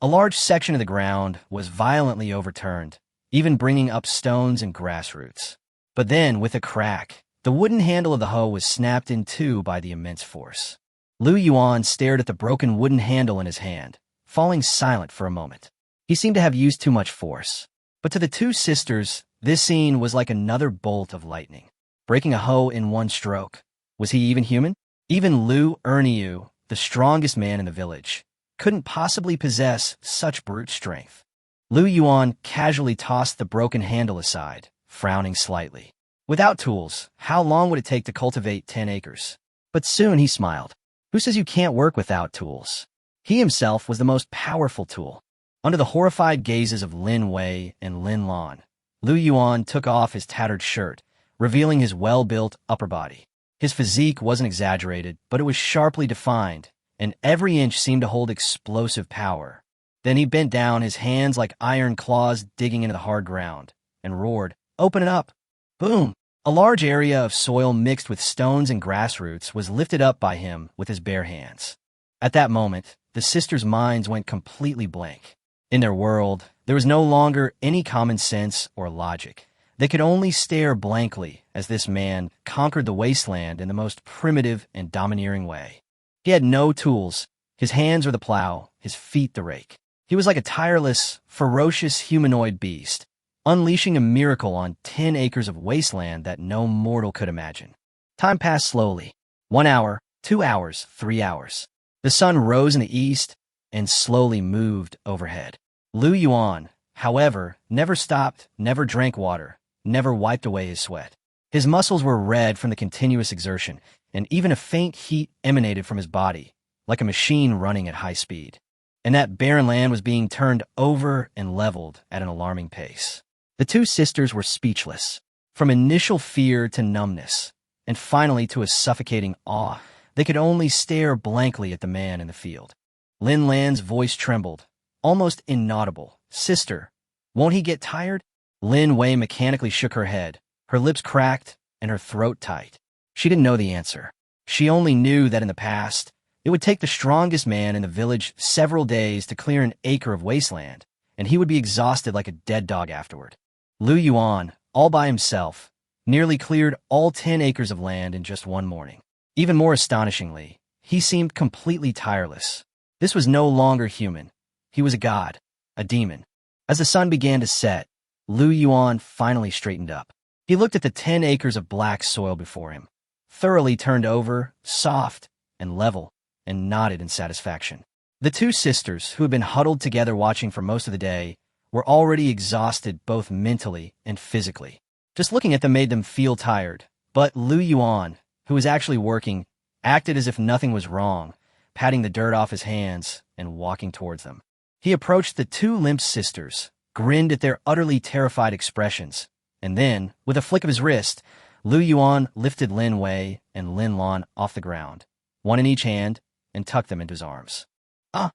A large section of the ground was violently overturned, even bringing up stones and grass roots. But then, with a crack, the wooden handle of the hoe was snapped in two by the immense force. Lu Yuan stared at the broken wooden handle in his hand, falling silent for a moment. He seemed to have used too much force. But to the two sisters, this scene was like another bolt of lightning. Breaking a hoe in one stroke. Was he even human? Even Lu Erniu, the strongest man in the village, couldn't possibly possess such brute strength. Lu Yuan casually tossed the broken handle aside, frowning slightly. Without tools, how long would it take to cultivate 10 acres? But soon he smiled. Who says you can't work without tools? He himself was the most powerful tool. Under the horrified gazes of Lin Wei and Lin Lan, Lu Yuan took off his tattered shirt, revealing his well-built upper body. His physique wasn't exaggerated, but it was sharply defined, and every inch seemed to hold explosive power. Then he bent down, his hands like iron claws digging into the hard ground, and roared, "Open it up!" Boom! A large area of soil mixed with stones and grass roots was lifted up by him with his bare hands. At that moment, the sisters' minds went completely blank. In their world, there was no longer any common sense or logic. They could only stare blankly as this man conquered the wasteland in the most primitive and domineering way. He had no tools. His hands were the plow, his feet the rake. He was like a tireless, ferocious humanoid beast, unleashing a miracle on 10 acres of wasteland that no mortal could imagine. Time passed slowly. 1 hour, 2 hours, 3 hours. The sun rose in the east and slowly moved overhead. Lu Yuan, however, never stopped, never drank water, never wiped away his sweat. His muscles were red from the continuous exertion, and even a faint heat emanated from his body, like a machine running at high speed. And that barren land was being turned over and leveled at an alarming pace. The two sisters were speechless, from initial fear to numbness, and finally to a suffocating awe. They could only stare blankly at the man in the field. Lin Lan's voice trembled, almost inaudible. "Sister, won't he get tired?" Lin Wei mechanically shook her head, her lips cracked and her throat tight. She didn't know the answer. She only knew that in the past, it would take the strongest man in the village several days to clear an acre of wasteland, and he would be exhausted like a dead dog afterward. Lu Yuan, all by himself, nearly cleared all 10 acres of land in just one morning. Even more astonishingly, he seemed completely tireless. This was no longer human. He was a god, a demon. As the sun began to set, Lu Yuan finally straightened up. He looked at the 10 acres of black soil before him, thoroughly turned over, soft and level, and nodded in satisfaction. The two sisters, who had been huddled together watching for most of the day, were already exhausted both mentally and physically. Just looking at them made them feel tired, but Lu Yuan, who was actually working, acted as if nothing was wrong, patting the dirt off his hands and walking towards them. He approached the two limp sisters, grinned at their utterly terrified expressions, and then, with a flick of his wrist, Lu Yuan lifted Lin Wei and Lin Lan off the ground, one in each hand, and tucked them into his arms. "Ah!"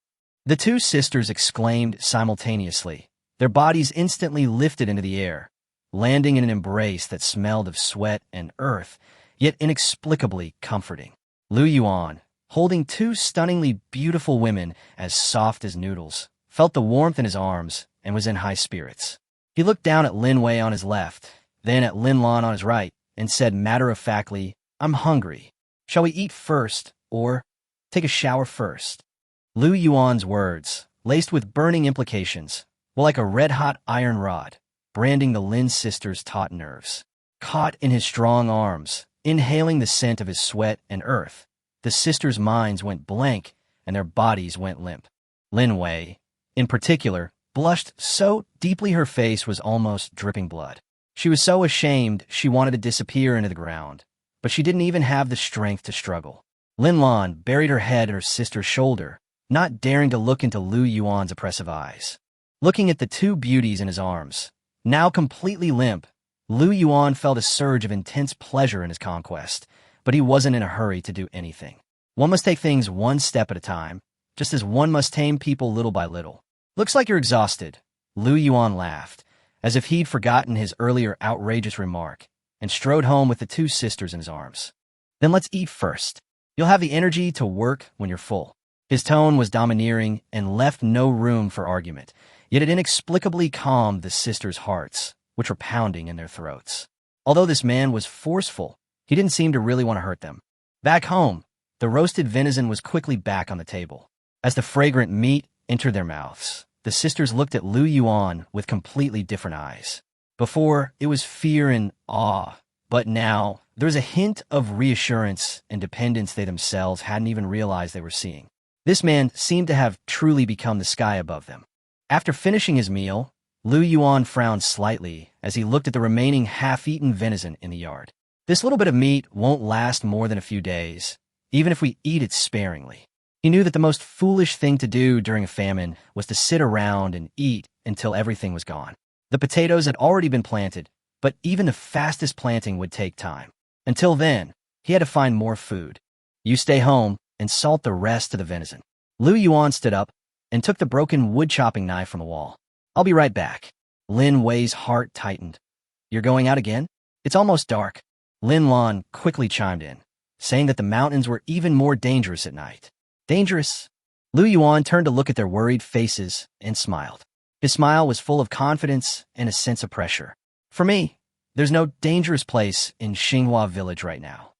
The two sisters exclaimed simultaneously. Their bodies instantly lifted into the air, landing in an embrace that smelled of sweat and earth, yet inexplicably comforting. Lu Yuan, holding two stunningly beautiful women as soft as noodles, felt the warmth in his arms and was in high spirits. He looked down at Lin Wei on his left, then at Lin Lan on his right, and said matter-of-factly, "I'm hungry. Shall we eat first, or take a shower first?" Lu Yuan's words, laced with burning implications, were like a red-hot iron rod, branding the Lin sisters' taut nerves. Caught in his strong arms, inhaling the scent of his sweat and earth, the sisters' minds went blank and their bodies went limp. Lin Wei, in particular, blushed so deeply her face was almost dripping blood. She was so ashamed she wanted to disappear into the ground, but she didn't even have the strength to struggle. Lin Lan buried her head in her sister's shoulder, not daring to look into Lu Yuan's oppressive eyes. Looking at the two beauties in his arms, now completely limp, Lu Yuan felt a surge of intense pleasure in his conquest, but he wasn't in a hurry to do anything. One must take things one step at a time, just as one must tame people little by little. Looks like you're exhausted, Lu Yuan laughed, as if he'd forgotten his earlier outrageous remark, and strode home with the two sisters in his arms. Then let's eat first. You'll have the energy to work when you're full. His tone was domineering and left no room for argument, yet it inexplicably calmed the sisters' hearts, which were pounding in their throats. Although this man was forceful, he didn't seem to really want to hurt them. Back home, the roasted venison was quickly back on the table. As the fragrant meat entered their mouths, the sisters looked at Lu Yuan with completely different eyes. Before, it was fear and awe, but now, there was a hint of reassurance and dependence they themselves hadn't even realized they were seeing. This man seemed to have truly become the sky above them. After finishing his meal, Lu Yuan frowned slightly as he looked at the remaining half-eaten venison in the yard. This little bit of meat won't last more than a few days, even if we eat it sparingly. He knew that the most foolish thing to do during a famine was to sit around and eat until everything was gone. The potatoes had already been planted, but even the fastest planting would take time. Until then, he had to find more food. You stay home and salt the rest of the venison. Lu Yuan stood up and took the broken wood-chopping knife from the wall. I'll be right back. Lin Wei's heart tightened. You're going out again? It's almost dark. Lin Lan quickly chimed in, saying that the mountains were even more dangerous at night. Dangerous? Lu Yuan turned to look at their worried faces and smiled. His smile was full of confidence and a sense of pressure. For me, there's no dangerous place in Xinghua Village right now.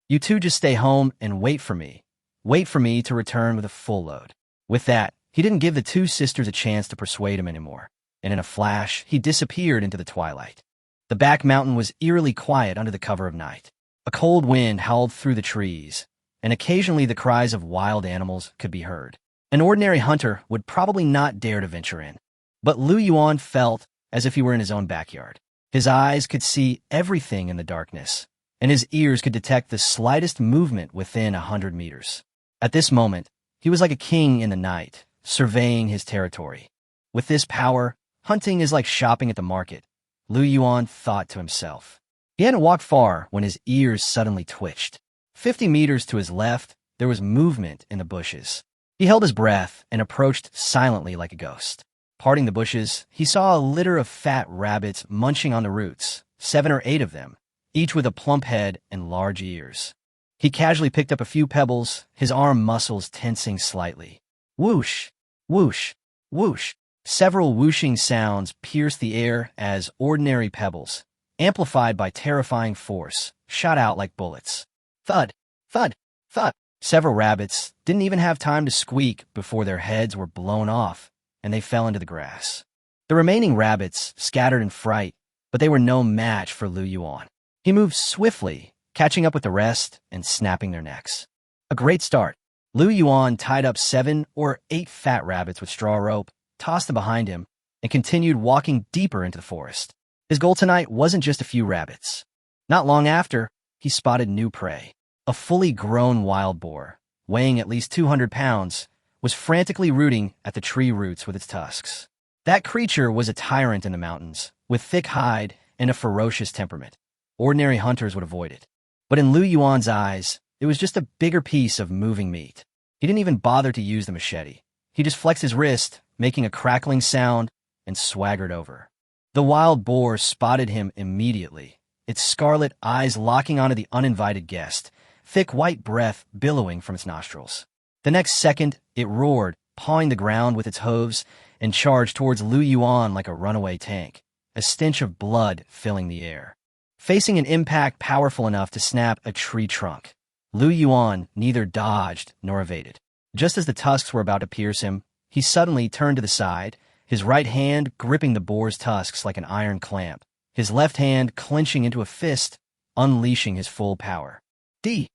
You two just stay home and wait for me. Wait for me to return with a full load. With that, he didn't give the two sisters a chance to persuade him anymore, and in a flash, he disappeared into the twilight. The back mountain was eerily quiet under the cover of night. A cold wind howled through the trees, and occasionally the cries of wild animals could be heard. An ordinary hunter would probably not dare to venture in, but Lu Yuan felt as if he were in his own backyard. His eyes could see everything in the darkness, and his ears could detect the slightest movement within 100 meters. At this moment, he was like a king in the night, surveying his territory. With this power, hunting is like shopping at the market, Lu Yuan thought to himself. He hadn't walked far when his ears suddenly twitched. 50 meters to his left, there was movement in the bushes. He held his breath and approached silently like a ghost. Parting the bushes, he saw a litter of fat rabbits munching on the roots, 7 or 8 of them, each with a plump head and large ears. He casually picked up a few pebbles, his arm muscles tensing slightly. Whoosh, whoosh, whoosh. Several whooshing sounds pierced the air as ordinary pebbles, amplified by terrifying force, shot out like bullets. Thud, thud, thud. Several rabbits didn't even have time to squeak before their heads were blown off, and they fell into the grass. The remaining rabbits scattered in fright, but they were no match for Lu Yuan. He moved swiftly, catching up with the rest and snapping their necks. A great start. Lu Yuan tied up 7 or 8 fat rabbits with straw rope, tossed them behind him, and continued walking deeper into the forest. His goal tonight wasn't just a few rabbits. Not long after, he spotted new prey. A fully grown wild boar, weighing at least 200 pounds, was frantically rooting at the tree roots with its tusks. That creature was a tyrant in the mountains, with thick hide and a ferocious temperament. Ordinary hunters would avoid it. But in Lu Yuan's eyes, it was just a bigger piece of moving meat. He didn't even bother to use the machete. He just flexed his wrist, making a crackling sound, and swaggered over. The wild boar spotted him immediately, its scarlet eyes locking onto the uninvited guest, thick white breath billowing from its nostrils. The next second, it roared, pawing the ground with its hooves, and charged towards Lu Yuan like a runaway tank, a stench of blood filling the air. Facing an impact powerful enough to snap a tree trunk, Lu Yuan neither dodged nor evaded. Just as the tusks were about to pierce him, he suddenly turned to the side, his right hand gripping the boar's tusks like an iron clamp, his left hand clenching into a fist, unleashing his full power. D!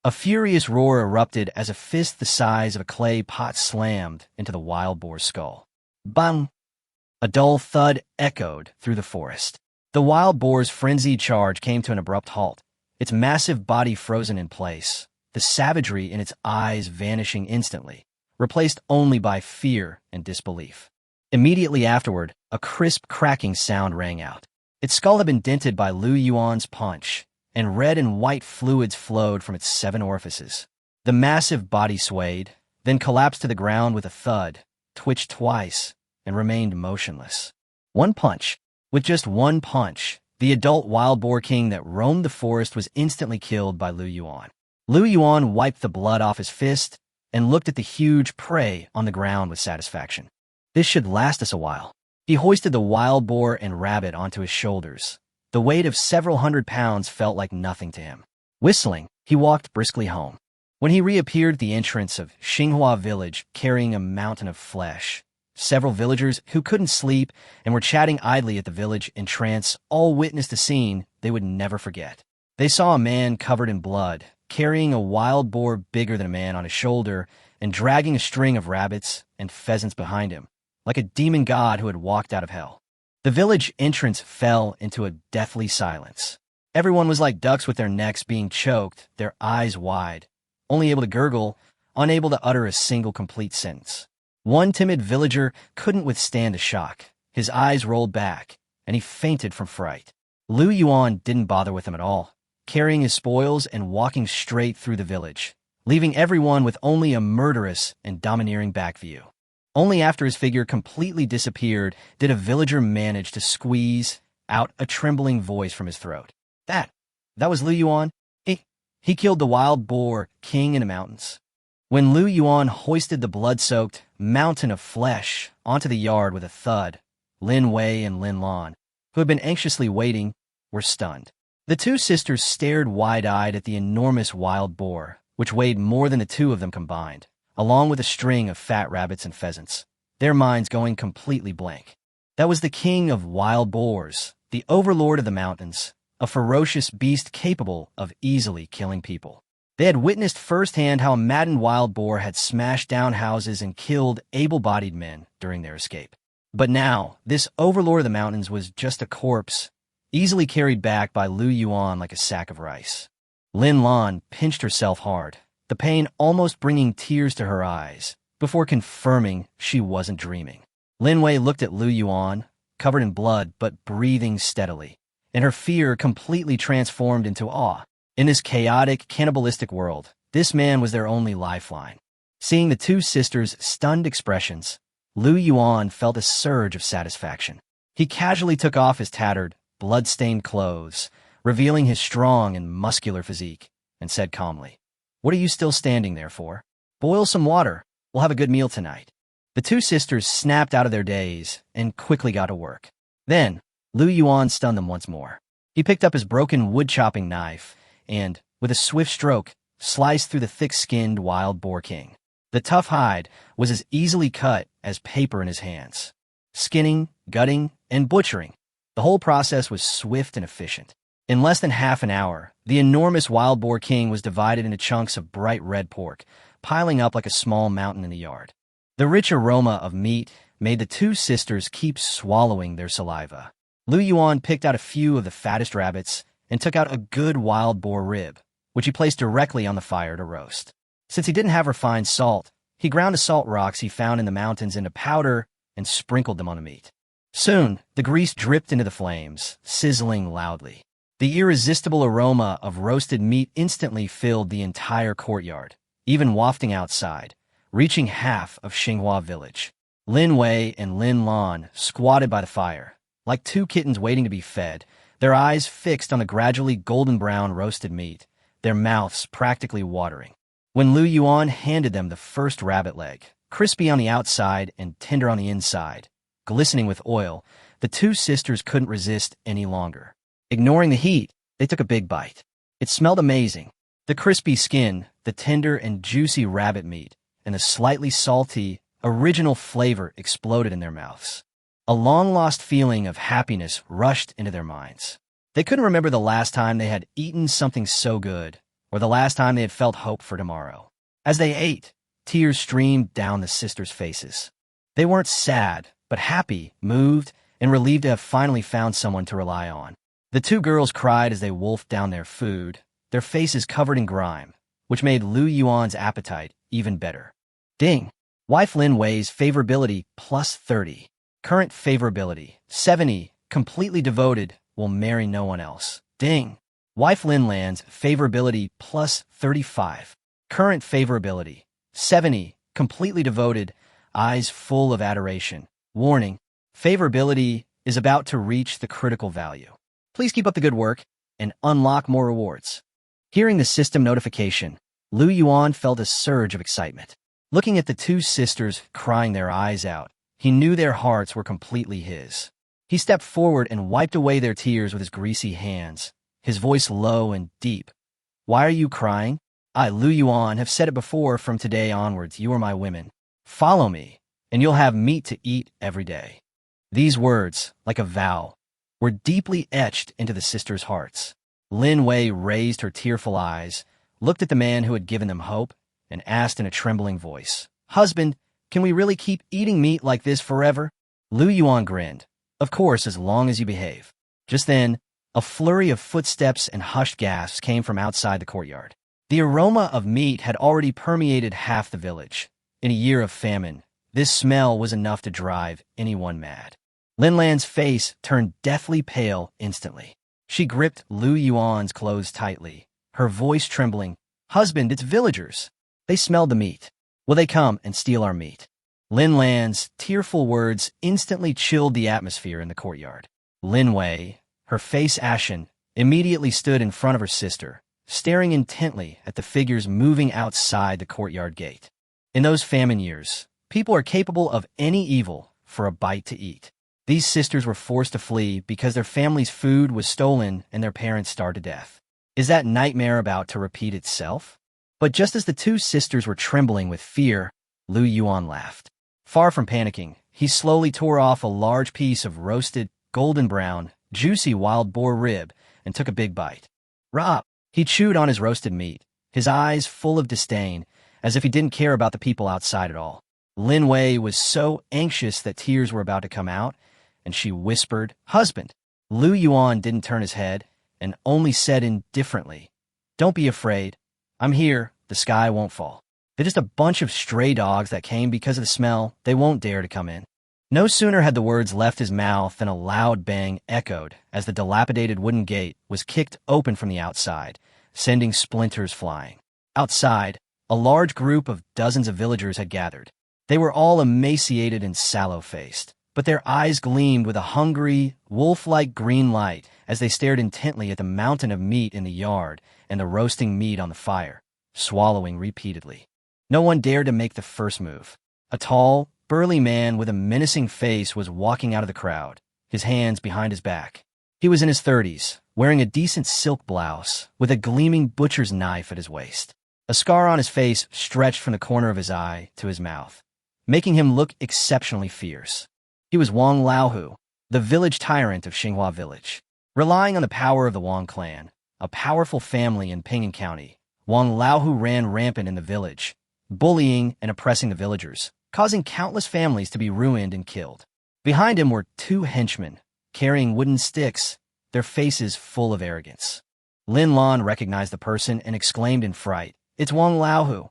A furious roar erupted as a fist the size of a clay pot slammed into the wild boar's skull. Bang! A dull thud echoed through the forest. The wild boar's frenzied charge came to an abrupt halt, its massive body frozen in place, the savagery in its eyes vanishing instantly, replaced only by fear and disbelief. Immediately afterward, a crisp cracking sound rang out. Its skull had been dented by Lu Yuan's punch, and red and white fluids flowed from its 7 orifices. The massive body swayed, then collapsed to the ground with a thud, twitched twice, and remained motionless. One punch. With just one punch, the adult wild boar king that roamed the forest was instantly killed by Lu Yuan. Lu Yuan wiped the blood off his fist and looked at the huge prey on the ground with satisfaction. This should last us a while. He hoisted the wild boar and rabbit onto his shoulders. The weight of several hundred pounds felt like nothing to him. Whistling, he walked briskly home. When he reappeared at the entrance of Xinghua Village carrying a mountain of flesh, several villagers who couldn't sleep and were chatting idly at the village in trance all witnessed a scene they would never forget. They saw a man covered in blood, carrying a wild boar bigger than a man on his shoulder and dragging a string of rabbits and pheasants behind him, like a demon god who had walked out of hell. The village entrance fell into a deathly silence. Everyone was like ducks with their necks being choked, their eyes wide, only able to gurgle, unable to utter a single complete sentence. One timid villager couldn't withstand the shock. His eyes rolled back, and he fainted from fright. Lu Yuan didn't bother with him at all, carrying his spoils and walking straight through the village, leaving everyone with only a murderous and domineering back view. Only after his figure completely disappeared did a villager manage to squeeze out a trembling voice from his throat. That was Lu Yuan. He killed the wild boar king in the mountains. When Lu Yuan hoisted the blood-soaked mountain of flesh onto the yard with a thud, Lin Wei and Lin Lan, who had been anxiously waiting, were stunned. The two sisters stared wide-eyed at the enormous wild boar, which weighed more than the two of them combined, along with a string of fat rabbits and pheasants, their minds going completely blank. That was the king of wild boars, the overlord of the mountains, a ferocious beast capable of easily killing people. They had witnessed firsthand how a maddened wild boar had smashed down houses and killed able-bodied men during their escape. But now, this overlord of the mountains was just a corpse, easily carried back by Lu Yuan like a sack of rice. Lin Lan pinched herself hard, the pain almost bringing tears to her eyes, before confirming she wasn't dreaming. Lin Wei looked at Lu Yuan, covered in blood but breathing steadily, and her fear completely transformed into awe. In this chaotic, cannibalistic world, this man was their only lifeline. Seeing the two sisters' stunned expressions, Lu Yuan felt a surge of satisfaction. He casually took off his tattered, blood-stained clothes, revealing his strong and muscular physique, and said calmly, "What are you still standing there for? Boil some water. We'll have a good meal tonight." The two sisters snapped out of their daze and quickly got to work. Then, Lu Yuan stunned them once more. He picked up his broken wood-chopping knife and, with a swift stroke, sliced through the thick-skinned wild boar king. The tough hide was as easily cut as paper in his hands. Skinning, gutting, and butchering, the whole process was swift and efficient. In less than half an hour, the enormous wild boar king was divided into chunks of bright red pork, piling up like a small mountain in the yard. The rich aroma of meat made the two sisters keep swallowing their saliva. Lu Yuan picked out a few of the fattest rabbits and took out a good wild boar rib, which he placed directly on the fire to roast. Since he didn't have refined salt, he ground the salt rocks he found in the mountains into powder and sprinkled them on the meat. Soon, the grease dripped into the flames, sizzling loudly. The irresistible aroma of roasted meat instantly filled the entire courtyard, even wafting outside, reaching half of Xinghua Village. Lin Wei and Lin Lan squatted by the fire, like two kittens waiting to be fed, their eyes fixed on the gradually golden-brown roasted meat, their mouths practically watering. When Lu Yuan handed them the first rabbit leg, crispy on the outside and tender on the inside, glistening with oil, the two sisters couldn't resist any longer. Ignoring the heat, they took a big bite. It smelled amazing. The crispy skin, the tender and juicy rabbit meat, and the slightly salty, original flavor exploded in their mouths. A long-lost feeling of happiness rushed into their minds. They couldn't remember the last time they had eaten something so good, or the last time they had felt hope for tomorrow. As they ate, tears streamed down the sisters' faces. They weren't sad, but happy, moved, and relieved to have finally found someone to rely on. The two girls cried as they wolfed down their food, their faces covered in grime, which made Lu Yuan's appetite even better. Ding! Wife Lin Wei's favorability plus 30. Current favorability 70. Completely devoted, will marry no one else. Ding! Wife Lin Lan's favorability plus 35. Current favorability 70. Completely devoted, eyes full of adoration. Warning: favorability is about to reach the critical value. Please keep up the good work and unlock more rewards. Hearing the system notification, Lu Yuan felt a surge of excitement. Looking at the two sisters crying their eyes out, he knew their hearts were completely his. He stepped forward and wiped away their tears with his greasy hands, his voice low and deep. Why are you crying? I, Lu Yuan, have said it before. From today onwards, you are my women. Follow me, and you'll have meat to eat every day. These words, like a vow, were deeply etched into the sisters' hearts. Lin Wei raised her tearful eyes, looked at the man who had given them hope, and asked in a trembling voice, Husband, can we really keep eating meat like this forever? Lu Yuan grinned. Of course, as long as you behave. Just then, a flurry of footsteps and hushed gasps came from outside the courtyard. The aroma of meat had already permeated half the village. In a year of famine, this smell was enough to drive anyone mad. Lin Lan's face turned deathly pale instantly. She gripped Lu Yuan's clothes tightly, her voice trembling. Husband, it's villagers. They smelled the meat. Will they come and steal our meat? Lin Lan's tearful words instantly chilled the atmosphere in the courtyard. Lin Wei, her face ashen, immediately stood in front of her sister, staring intently at the figures moving outside the courtyard gate. In those famine years, people are capable of any evil for a bite to eat. These sisters were forced to flee because their family's food was stolen and their parents starved to death. Is that nightmare about to repeat itself? But just as the two sisters were trembling with fear, Lu Yuan laughed. Far from panicking, he slowly tore off a large piece of roasted, golden brown, juicy wild boar rib and took a big bite. Rob! He chewed on his roasted meat, his eyes full of disdain, as if he didn't care about the people outside at all. Lin Wei was so anxious that tears were about to come out, and she whispered, Husband! Lu Yuan didn't turn his head and only said indifferently, Don't be afraid. I'm here. The sky won't fall. They're just a bunch of stray dogs that came because of the smell. They won't dare to come in. No sooner had the words left his mouth than a loud bang echoed as the dilapidated wooden gate was kicked open from the outside, sending splinters flying. Outside, a large group of dozens of villagers had gathered. They were all emaciated and sallow-faced, but their eyes gleamed with a hungry, wolf-like green light as they stared intently at the mountain of meat in the yard and the roasting meat on the fire, swallowing repeatedly. No one dared to make the first move. A tall, burly man with a menacing face was walking out of the crowd, his hands behind his back. He was in his 30s, wearing a decent silk blouse, with a gleaming butcher's knife at his waist. A scar on his face stretched from the corner of his eye to his mouth, making him look exceptionally fierce. He was Wang Laohu, the village tyrant of Xinghua Village. Relying on the power of the Wang clan, a powerful family in Ping'an County, Wang Laohu ran rampant in the village, bullying and oppressing the villagers, causing countless families to be ruined and killed. Behind him were two henchmen, carrying wooden sticks, their faces full of arrogance. Lin Lan recognized the person and exclaimed in fright, It's Wang Laohu.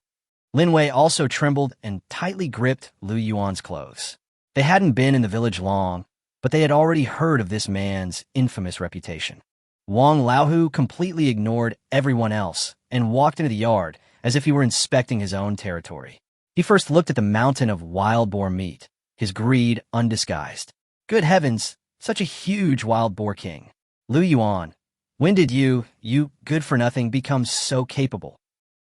Lin Wei also trembled and tightly gripped Lu Yuan's clothes. They hadn't been in the village long, but they had already heard of this man's infamous reputation. Wang Laohu completely ignored everyone else and walked into the yard as if he were inspecting his own territory. He first looked at the mountain of wild boar meat, his greed undisguised. Good heavens, such a huge wild boar king. Lu Yuan, when did you good-for-nothing, become so capable?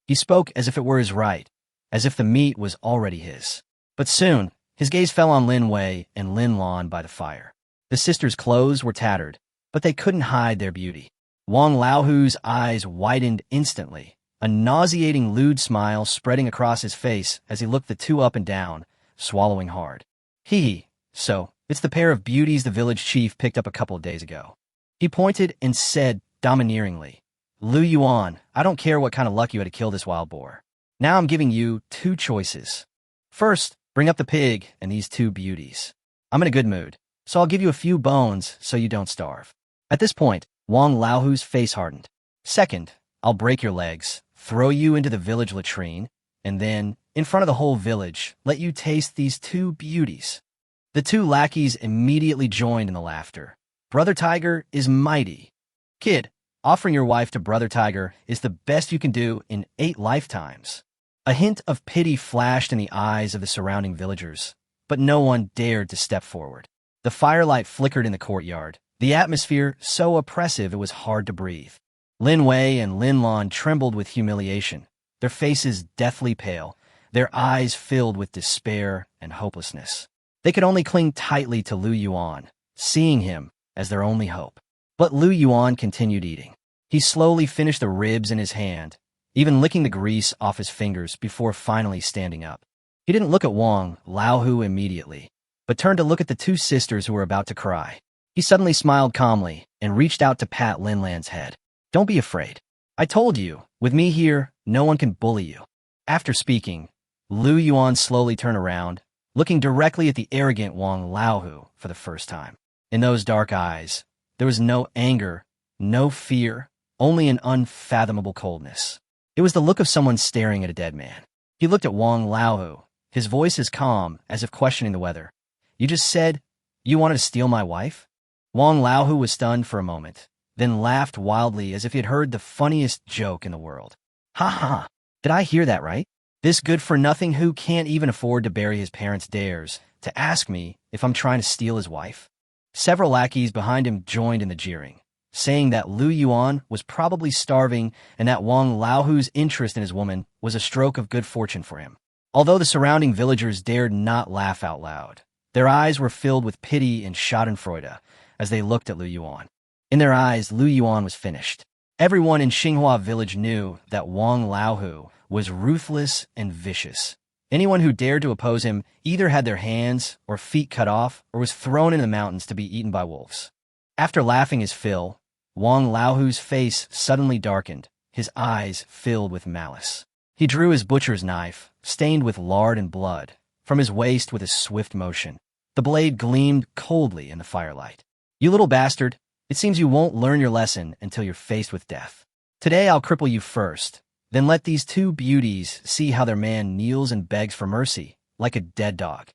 He spoke as if it were his right, as if the meat was already his. But soon, his gaze fell on Lin Wei and Lin Lan by the fire. The sisters' clothes were tattered, but they couldn't hide their beauty. Wang Laohu's eyes widened instantly, a nauseating lewd smile spreading across his face as he looked the two up and down, swallowing hard. So, it's the pair of beauties the village chief picked up a couple of days ago. He pointed and said domineeringly, Lu Yuan, I don't care what kind of luck you had to kill this wild boar. Now I'm giving you two choices. First, bring up the pig and these two beauties. I'm in a good mood, so I'll give you a few bones so you don't starve. At this point, Wang Laohu's face hardened. Second, I'll break your legs, throw you into the village latrine, and then, in front of the whole village, let you taste these two beauties." The two lackeys immediately joined in the laughter. "Brother Tiger is mighty. Kid, offering your wife to Brother Tiger is the best you can do in 8 lifetimes." A hint of pity flashed in the eyes of the surrounding villagers, but no one dared to step forward. The firelight flickered in the courtyard, the atmosphere so oppressive it was hard to breathe. Lin Wei and Lin Lan trembled with humiliation, their faces deathly pale, their eyes filled with despair and hopelessness. They could only cling tightly to Lu Yuan, seeing him as their only hope. But Lu Yuan continued eating. He slowly finished the ribs in his hand, even licking the grease off his fingers before finally standing up. He didn't look at Wang Laohu immediately, but turned to look at the two sisters who were about to cry. He suddenly smiled calmly and reached out to pat Lin Lan's head. "Don't be afraid. I told you, with me here, no one can bully you." After speaking, Lu Yuan slowly turned around, looking directly at the arrogant Wang Laohu for the first time. In those dark eyes, there was no anger, no fear, only an unfathomable coldness. It was the look of someone staring at a dead man. He looked at Wang Laohu, his voice as calm as if questioning the weather. "You just said you wanted to steal my wife?" Wang Laohu was stunned for a moment, then laughed wildly as if he had heard the funniest joke in the world. "Ha ha! Did I hear that right? This good-for-nothing who can't even afford to bury his parents dares to ask me if I'm trying to steal his wife?" Several lackeys behind him joined in the jeering, saying that Lu Yuan was probably starving and that Wang Laohu's interest in his woman was a stroke of good fortune for him. Although the surrounding villagers dared not laugh out loud, their eyes were filled with pity and schadenfreude as they looked at Lu Yuan. In their eyes, Lu Yuan was finished. Everyone in Xinghua Village knew that Wang Laohu was ruthless and vicious. Anyone who dared to oppose him either had their hands or feet cut off or was thrown in the mountains to be eaten by wolves. After laughing his fill, Wang Laohu's face suddenly darkened, his eyes filled with malice. He drew his butcher's knife, stained with lard and blood, from his waist with a swift motion. The blade gleamed coldly in the firelight. "You little bastard, it seems you won't learn your lesson until you're faced with death. Today I'll cripple you first, then let these two beauties see how their man kneels and begs for mercy, like a dead dog."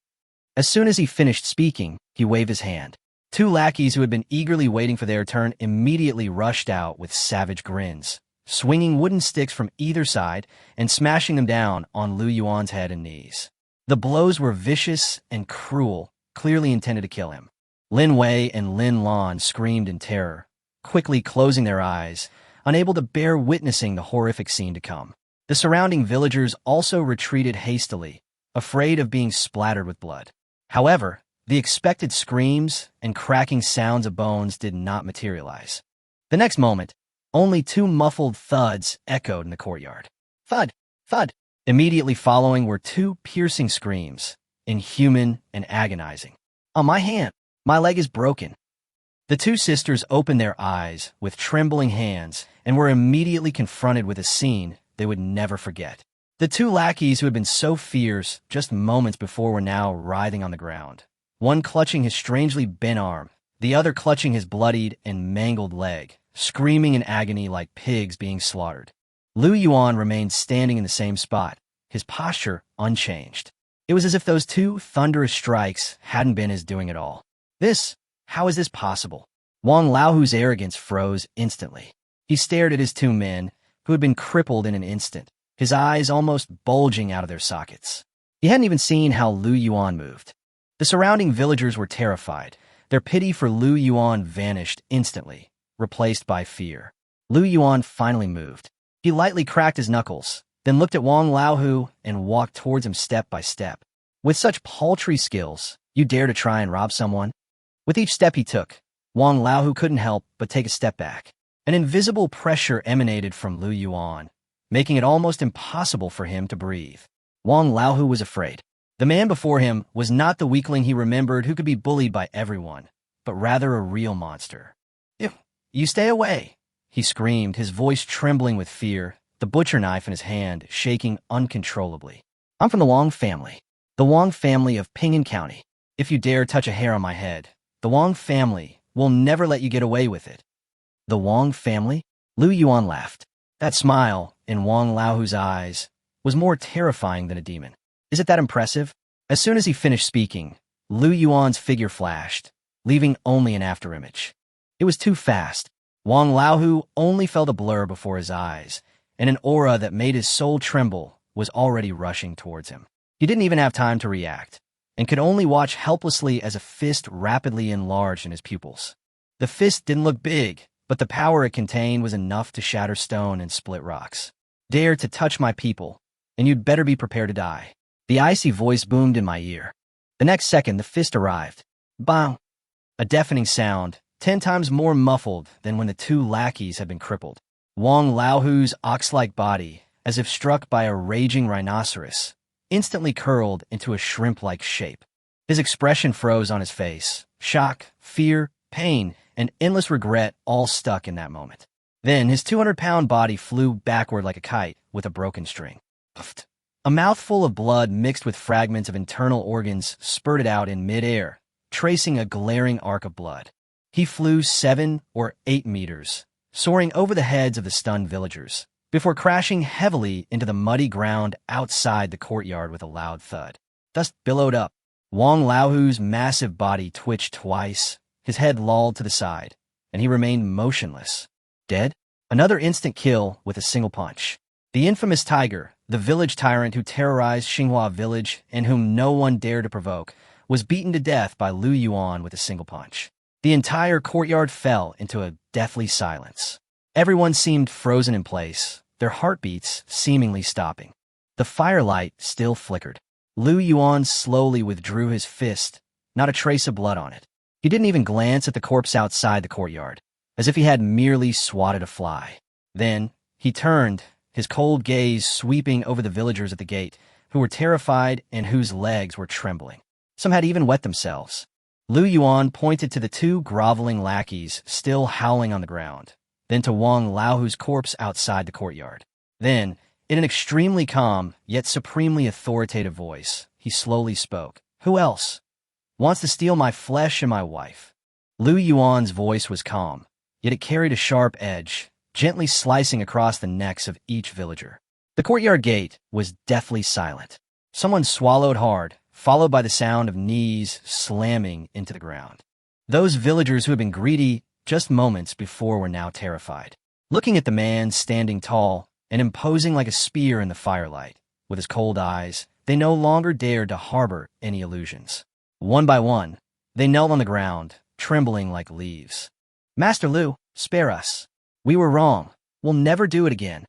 As soon as he finished speaking, he waved his hand. Two lackeys who had been eagerly waiting for their turn immediately rushed out with savage grins, swinging wooden sticks from either side and smashing them down on Lu Yuan's head and knees. The blows were vicious and cruel, clearly intended to kill him. Lin Wei and Lin Lan screamed in terror, quickly closing their eyes, unable to bear witnessing the horrific scene to come. The surrounding villagers also retreated hastily, afraid of being splattered with blood. However, the expected screams and cracking sounds of bones did not materialize. The next moment, only two muffled thuds echoed in the courtyard. Thud! Thud! Immediately following were two piercing screams, inhuman and agonizing. "On my hand! My leg is broken!" The two sisters opened their eyes with trembling hands and were immediately confronted with a scene they would never forget. The two lackeys who had been so fierce just moments before were now writhing on the ground, one clutching his strangely bent arm, the other clutching his bloodied and mangled leg, screaming in agony like pigs being slaughtered. Lu Yuan remained standing in the same spot, his posture unchanged. It was as if those two thunderous strikes hadn't been his doing at all. How is this possible? Wang Laohu's arrogance froze instantly. He stared at his two men, who had been crippled in an instant, his eyes almost bulging out of their sockets. He hadn't even seen how Lu Yuan moved. The surrounding villagers were terrified. Their pity for Lu Yuan vanished instantly, replaced by fear. Lu Yuan finally moved. He lightly cracked his knuckles, then looked at Wang Laohu and walked towards him step by step. "With such paltry skills, you dare to try and rob someone?" With each step he took, Wang Laohu couldn't help but take a step back. An invisible pressure emanated from Lu Yuan, making it almost impossible for him to breathe. Wang Laohu was afraid. The man before him was not the weakling he remembered who could be bullied by everyone, but rather a real monster. You stay away," he screamed, his voice trembling with fear, the butcher knife in his hand shaking uncontrollably. "I'm from the Wang family. The Wang family of Ping'an County. If you dare touch a hair on my head, the Wang family will never let you get away with it." "The Wang family?" Lu Yuan laughed. That smile, in Wang Laohu's eyes, was more terrifying than a demon. Is it that impressive? As soon as he finished speaking, Lu Yuan's figure flashed, leaving only an afterimage. It was too fast. Wang Laohu only felt a blur before his eyes, and an aura that made his soul tremble was already rushing towards him. He didn't even have time to react, and could only watch helplessly as a fist rapidly enlarged in his pupils. The fist didn't look big, but the power it contained was enough to shatter stone and split rocks. Dare to touch my people, and you'd better be prepared to die. The icy voice boomed in my ear. The next second, the fist arrived. Bang! A deafening sound, 10 times more muffled than when the two lackeys had been crippled. Wang Laohu's ox-like body, as if struck by a raging rhinoceros, instantly curled into a shrimp-like shape. His expression froze on his face. Shock, fear, pain, and endless regret all stuck in that moment. Then his 200-pound body flew backward like a kite with a broken string. Puffed. A mouthful of blood mixed with fragments of internal organs spurted out in mid-air, tracing a glaring arc of blood. He flew 7 or 8 meters, soaring over the heads of the stunned villagers, before crashing heavily into the muddy ground outside the courtyard with a loud thud. Dust billowed up. Wang Laohu's massive body twitched twice, his head lolled to the side, and he remained motionless. Dead? Another instant kill with a single punch. The infamous tiger, the village tyrant who terrorized Xinghua Village and whom no one dared to provoke, was beaten to death by Lu Yuan with a single punch. The entire courtyard fell into a deathly silence. Everyone seemed frozen in place, their heartbeats seemingly stopping. The firelight still flickered. Lu Yuan slowly withdrew his fist, not a trace of blood on it. He didn't even glance at the corpse outside the courtyard, as if he had merely swatted a fly. Then he turned, his cold gaze sweeping over the villagers at the gate, who were terrified and whose legs were trembling. Some had even wet themselves. Lu Yuan pointed to the 2 groveling lackeys still howling on the ground, then to Wang Laohu's corpse outside the courtyard. Then, in an extremely calm, yet supremely authoritative voice, he slowly spoke. Who else wants to steal my flesh and my wife? Lu Yuan's voice was calm, yet it carried a sharp edge, gently slicing across the necks of each villager. The courtyard gate was deathly silent. Someone swallowed hard, followed by the sound of knees slamming into the ground. Those villagers who had been greedy just moments before were now terrified. Looking at the man standing tall and imposing like a spear in the firelight, with his cold eyes, they no longer dared to harbor any illusions. One by one, they knelt on the ground, trembling like leaves. Master Lu, spare us. We were wrong. We'll never do it again.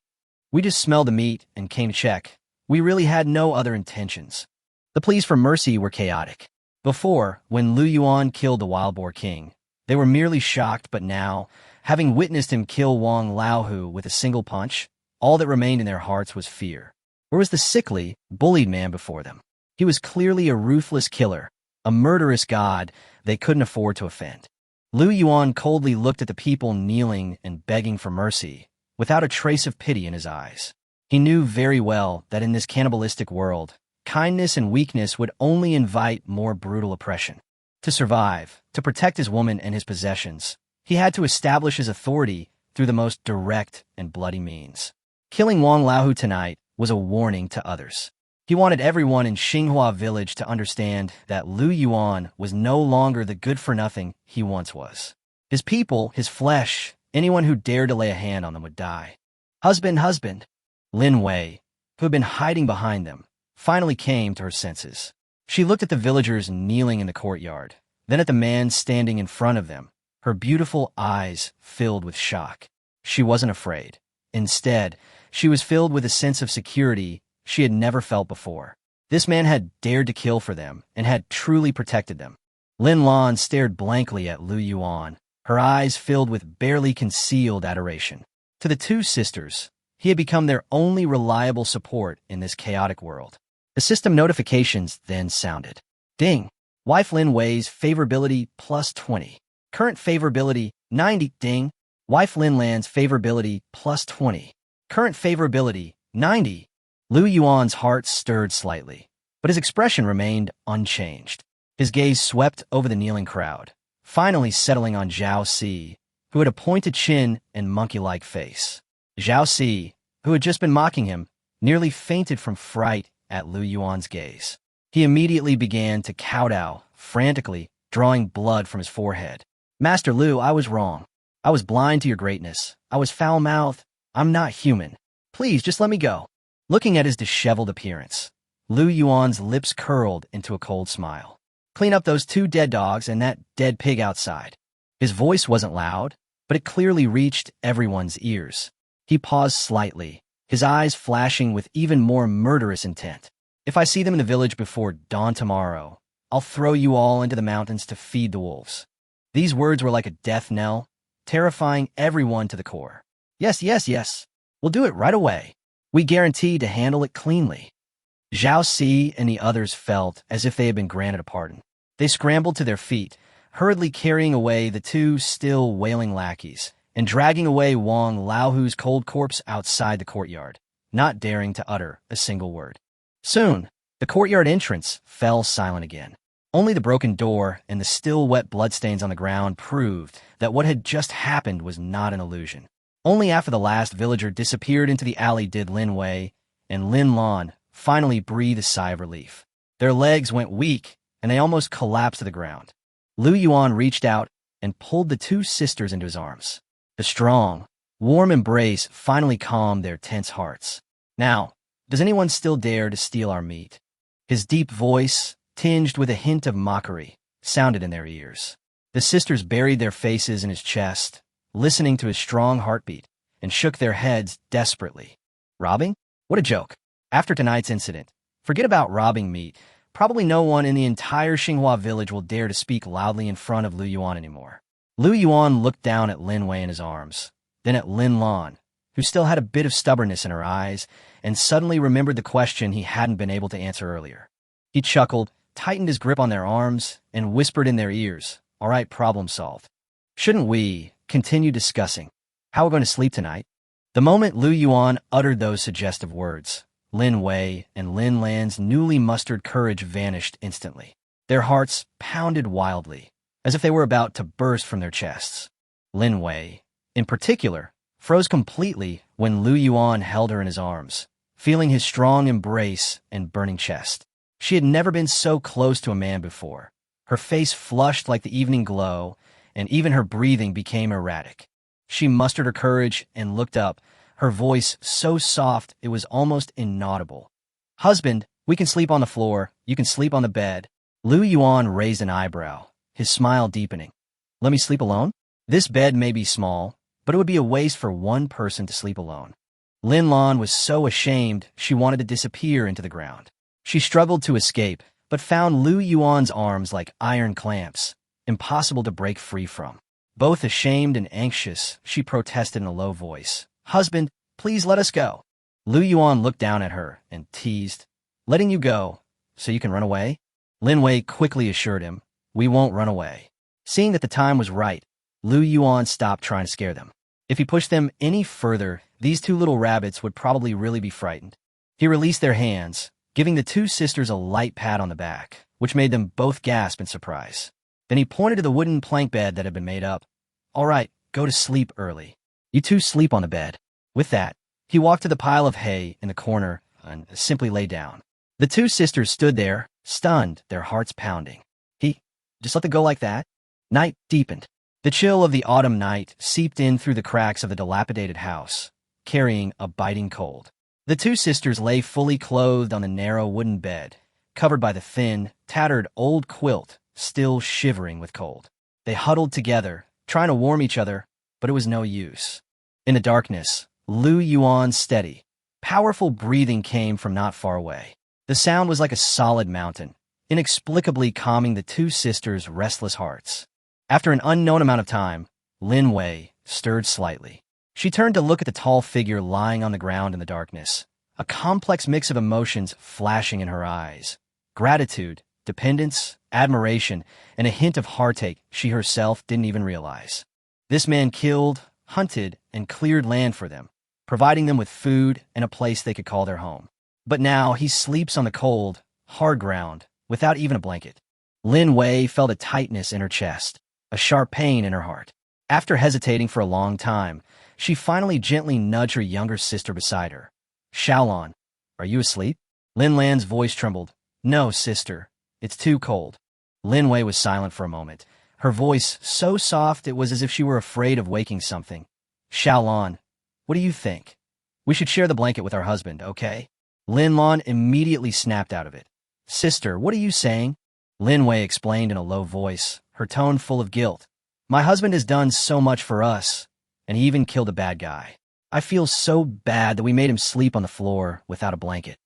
We just smelled the meat and came to check. We really had no other intentions. The pleas for mercy were chaotic. Before, when Lu Yuan killed the wild boar king, they were merely shocked, but now, having witnessed him kill Wang Laohu with a single punch, all that remained in their hearts was fear. Where was the sickly, bullied man before them? He was clearly a ruthless killer, a murderous god they couldn't afford to offend. Lu Yuan coldly looked at the people kneeling and begging for mercy, without a trace of pity in his eyes. He knew very well that in this cannibalistic world, kindness and weakness would only invite more brutal oppression. To survive, to protect his woman and his possessions, he had to establish his authority through the most direct and bloody means. Killing Wang Laohu tonight was a warning to others. He wanted everyone in Xinghua Village to understand that Lu Yuan was no longer the good-for-nothing he once was. His people, his flesh, anyone who dared to lay a hand on them would die. Husband! Lin Wei, who had been hiding behind them, finally came to her senses. She looked at the villagers kneeling in the courtyard, then at the man standing in front of them, her beautiful eyes filled with shock. She wasn't afraid. Instead, she was filled with a sense of security she had never felt before. This man had dared to kill for them and had truly protected them. Lin Lan stared blankly at Lu Yuan, her eyes filled with barely concealed adoration. To the 2 sisters, he had become their only reliable support in this chaotic world. The system notifications then sounded. Ding! Wife Lin Wei's favorability plus 20. Current favorability 90. Ding! Wife Lin Lan's favorability plus 20. Current favorability 90. Lu Yuan's heart stirred slightly, but his expression remained unchanged. His gaze swept over the kneeling crowd, finally settling on Zhao Si, who had a pointed chin and monkey-like face. Zhao Si, who had just been mocking him, nearly fainted from fright at Lu Yuan's gaze. He immediately began to kowtow, frantically, drawing blood from his forehead. Master Lu, I was wrong. I was blind to your greatness. I was foul-mouthed. I'm not human. Please, just let me go. Looking at his disheveled appearance, Lu Yuan's lips curled into a cold smile. Clean up those 2 dead dogs and that dead pig outside. His voice wasn't loud, but it clearly reached everyone's ears. He paused slightly, his eyes flashing with even more murderous intent. If I see them in the village before dawn tomorrow, I'll throw you all into the mountains to feed the wolves. These words were like a death knell, terrifying everyone to the core. Yes, yes, yes. We'll do it right away. We guarantee to handle it cleanly. Zhao Si and the others felt as if they had been granted a pardon. They scrambled to their feet, hurriedly carrying away the 2 still wailing lackeys, and dragging away Wang Laohu's cold corpse outside the courtyard, not daring to utter a single word. Soon, the courtyard entrance fell silent again. Only the broken door and the still wet bloodstains on the ground proved that what had just happened was not an illusion. Only after the last villager disappeared into the alley did Lin Wei and Lin Lan finally breathe a sigh of relief. Their legs went weak, and they almost collapsed to the ground. Lu Yuan reached out and pulled the 2 sisters into his arms. The strong, warm embrace finally calmed their tense hearts. Now, does anyone still dare to steal our meat? His deep voice, tinged with a hint of mockery, sounded in their ears. The sisters buried their faces in his chest, listening to his strong heartbeat, and shook their heads desperately. Robbing? What a joke. After tonight's incident, forget about robbing meat. Probably no one in the entire Xinghua Village will dare to speak loudly in front of Lu Yuan anymore. Lu Yuan looked down at Lin Wei in his arms, then at Lin Lan, who still had a bit of stubbornness in her eyes, and suddenly remembered the question he hadn't been able to answer earlier. He chuckled, tightened his grip on their arms, and whispered in their ears, "All right, problem solved. Shouldn't we continue discussing how we're going to sleep tonight?" The moment Lu Yuan uttered those suggestive words, Lin Wei and Lin Lan's newly mustered courage vanished instantly. Their hearts pounded wildly, as if they were about to burst from their chests. Lin Wei, in particular, froze completely when Lu Yuan held her in his arms, feeling his strong embrace and burning chest. She had never been so close to a man before. Her face flushed like the evening glow, and even her breathing became erratic. She mustered her courage and looked up, her voice so soft it was almost inaudible. "Husband, we can sleep on the floor. You can sleep on the bed." Lu Yuan raised an eyebrow, his smile deepening. "Let me sleep alone? This bed may be small, but it would be a waste for one person to sleep alone." Lin Lan was so ashamed she wanted to disappear into the ground. She struggled to escape, but found Lu Yuan's arms like iron clamps, impossible to break free from. Both ashamed and anxious, she protested in a low voice, "Husband, please let us go." Lu Yuan looked down at her and teased, "Letting you go, so you can run away?" Lin Wei quickly assured him, "We won't run away." Seeing that the time was right, Lu Yuan stopped trying to scare them. If he pushed them any further, these 2 little rabbits would probably really be frightened. He released their hands, giving the 2 sisters a light pat on the back, which made them both gasp in surprise. Then he pointed to the wooden plank bed that had been made up. "All right, go to sleep early. You 2 sleep on the bed." With that, he walked to the pile of hay in the corner and simply lay down. The 2 sisters stood there, stunned, their hearts pounding. He just let them go like that? Night deepened. The chill of the autumn night seeped in through the cracks of the dilapidated house, carrying a biting cold. The 2 sisters lay fully clothed on the narrow wooden bed, covered by the thin, tattered old quilt, still shivering with cold. They huddled together, trying to warm each other, but it was no use. In the darkness, Lu Yuan's steady, powerful breathing came from not far away. The sound was like a solid mountain, inexplicably calming the 2 sisters' restless hearts. After an unknown amount of time, Lin Wei stirred slightly. She turned to look at the tall figure lying on the ground in the darkness, a complex mix of emotions flashing in her eyes. Gratitude, dependence, admiration, and a hint of heartache she herself didn't even realize. This man killed, hunted, and cleared land for them, providing them with food and a place they could call their home. But now he sleeps on the cold, hard ground, without even a blanket. Lin Wei felt a tightness in her chest, a sharp pain in her heart. After hesitating for a long time, she finally gently nudged her younger sister beside her. Xiaolon, are you asleep? Lin Lan's voice trembled. No, sister. It's too cold. Lin Wei was silent for a moment, her voice so soft it was as if she were afraid of waking something. Xiaolon, what do you think? We should share the blanket with our husband, okay? Lin Lan immediately snapped out of it. Sister, what are you saying? Lin Wei explained in a low voice, her tone full of guilt. My husband has done so much for us, and he even killed a bad guy. I feel so bad that we made him sleep on the floor without a blanket.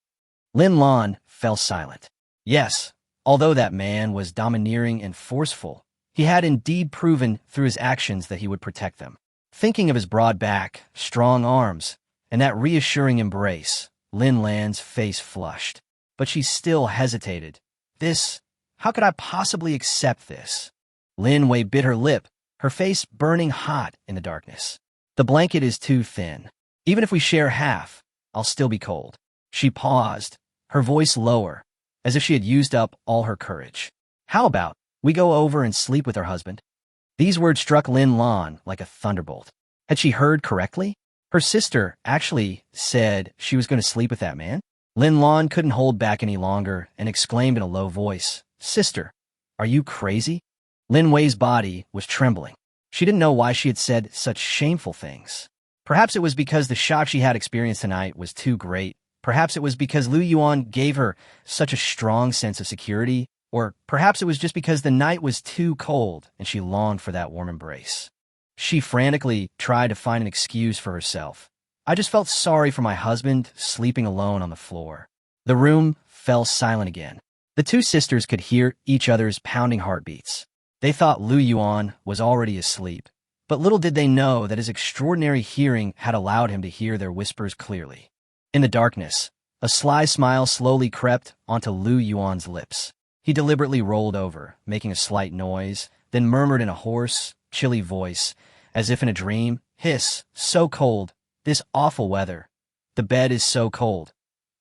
Lin Lan fell silent. Yes, although that man was domineering and forceful, he had indeed proven through his actions that he would protect them. Thinking of his broad back, strong arms, and that reassuring embrace, Lin Lan's face flushed. But she still hesitated. How could I possibly accept this? Lin Wei bit her lip, her face burning hot in the darkness. The blanket is too thin. Even if we share half, I'll still be cold. She paused, her voice lower, as if she had used up all her courage. How about we go over and sleep with her husband? These words struck Lin Lan like a thunderbolt. Had she heard correctly? Her sister actually said she was going to sleep with that man? Lin Lan couldn't hold back any longer and exclaimed in a low voice, Sister, are you crazy? Lin Wei's body was trembling. She didn't know why she had said such shameful things. Perhaps it was because the shock she had experienced tonight was too great. Perhaps it was because Lu Yuan gave her such a strong sense of security. Or perhaps it was just because the night was too cold and she longed for that warm embrace. She frantically tried to find an excuse for herself. I just felt sorry for my husband sleeping alone on the floor. The room fell silent again. The two sisters could hear each other's pounding heartbeats. They thought Lu Yuan was already asleep, but little did they know that his extraordinary hearing had allowed him to hear their whispers clearly. In the darkness, a sly smile slowly crept onto Lu Yuan's lips. He deliberately rolled over, making a slight noise, then murmured in a hoarse, chilly voice, as if in a dream, Hiss, so cold, this awful weather. The bed is so cold.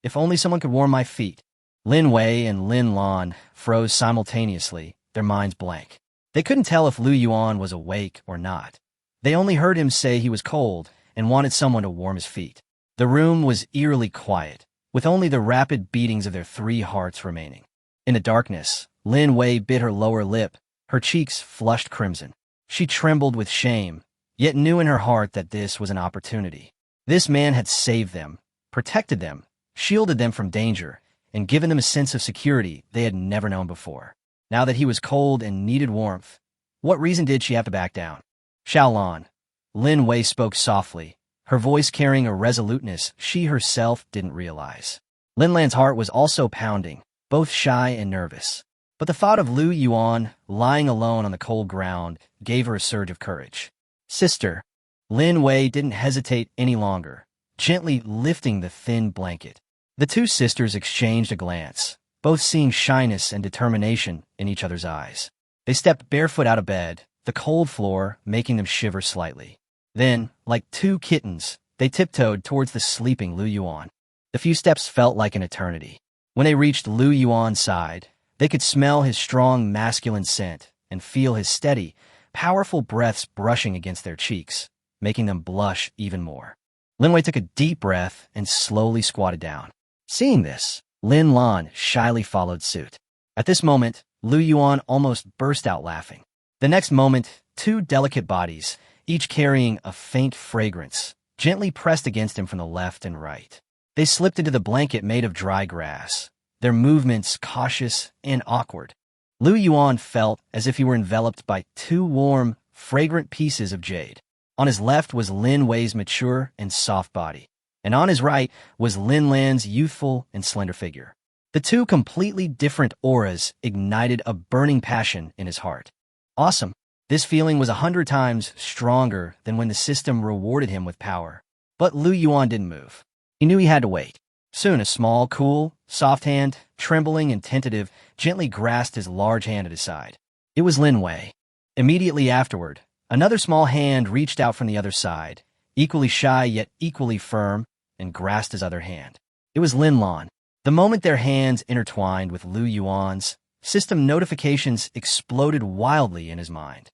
If only someone could warm my feet. Lin Wei and Lin Lan froze simultaneously, their minds blank. They couldn't tell if Lu Yuan was awake or not. They only heard him say he was cold and wanted someone to warm his feet. The room was eerily quiet, with only the rapid beatings of their 3 hearts remaining. In the darkness, Lin Wei bit her lower lip, her cheeks flushed crimson. She trembled with shame, yet knew in her heart that this was an opportunity. This man had saved them, protected them, shielded them from danger, and given them a sense of security they had never known before. Now that he was cold and needed warmth, what reason did she have to back down? Xiaolon. Lin Wei spoke softly, her voice carrying a resoluteness she herself didn't realize. Lin Lan's heart was also pounding, both shy and nervous. But the thought of Lu Yuan lying alone on the cold ground gave her a surge of courage. Sister. Lin Wei didn't hesitate any longer, gently lifting the thin blanket. The two sisters exchanged a glance, both seeing shyness and determination in each other's eyes. They stepped barefoot out of bed, the cold floor making them shiver slightly. Then, like 2 kittens, they tiptoed towards the sleeping Lu Yuan. The few steps felt like an eternity. When they reached Lu Yuan's side, they could smell his strong masculine scent and feel his steady, powerful breaths brushing against their cheeks, making them blush even more. Lin Wei took a deep breath and slowly squatted down. Seeing this, Lin Lan shyly followed suit. At this moment, Lu Yuan almost burst out laughing. The next moment, 2 delicate bodies, each carrying a faint fragrance, gently pressed against him from the left and right. They slipped into the blanket made of dry grass, their movements cautious and awkward. Lu Yuan felt as if he were enveloped by 2 warm, fragrant pieces of jade. On his left was Lin Wei's mature and soft body, and on his right was Lin Lan's youthful and slender figure. The 2 completely different auras ignited a burning passion in his heart. Awesome. This feeling was 100 times stronger than when the system rewarded him with power. But Lu Yuan didn't move. He knew he had to wait. Soon a small, cool, soft hand, trembling and tentative, gently grasped his large hand at his side. It was Lin Wei. Immediately afterward, another small hand reached out from the other side, equally shy yet equally firm, and grasped his other hand. It was Lin Lan. The moment their hands intertwined with Lu Yuan's, system notifications exploded wildly in his mind.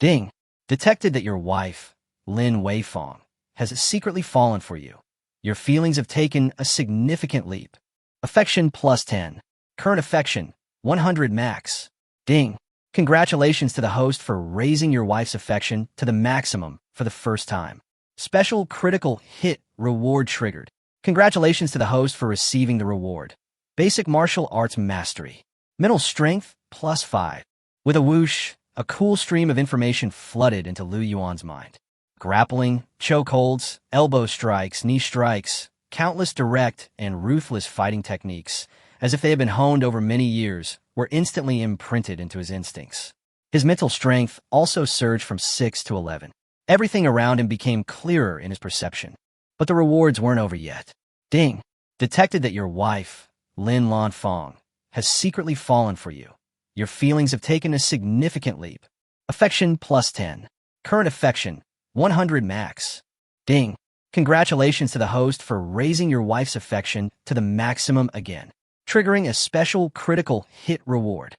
Ding! Detected that your wife, Lin Weifang, has secretly fallen for you. Your feelings have taken a significant leap. Affection plus 10. Current affection, 100 max. Ding. Congratulations to the host for raising your wife's affection to the maximum for the first time. Special critical hit reward triggered. Congratulations to the host for receiving the reward. Basic martial arts mastery. Mental strength plus 5. With a whoosh, a cool stream of information flooded into Lu Yuan's mind. Grappling, chokeholds, elbow strikes, knee strikes, countless direct and ruthless fighting techniques, as if they had been honed over many years, were instantly imprinted into his instincts. His mental strength also surged from 6 to 11. Everything around him became clearer in his perception. But the rewards weren't over yet. Ding. Detected that your wife, Lin Lan Fong, has secretly fallen for you. Your feelings have taken a significant leap. Affection plus 10. Current affection, 100 max. Ding. Congratulations to the host for raising your wife's affection to the maximum again, triggering a special critical hit reward.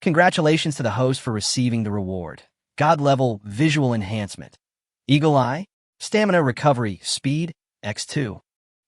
Congratulations to the host for receiving the reward. God-level visual enhancement. Eagle eye, stamina recovery, speed, x2.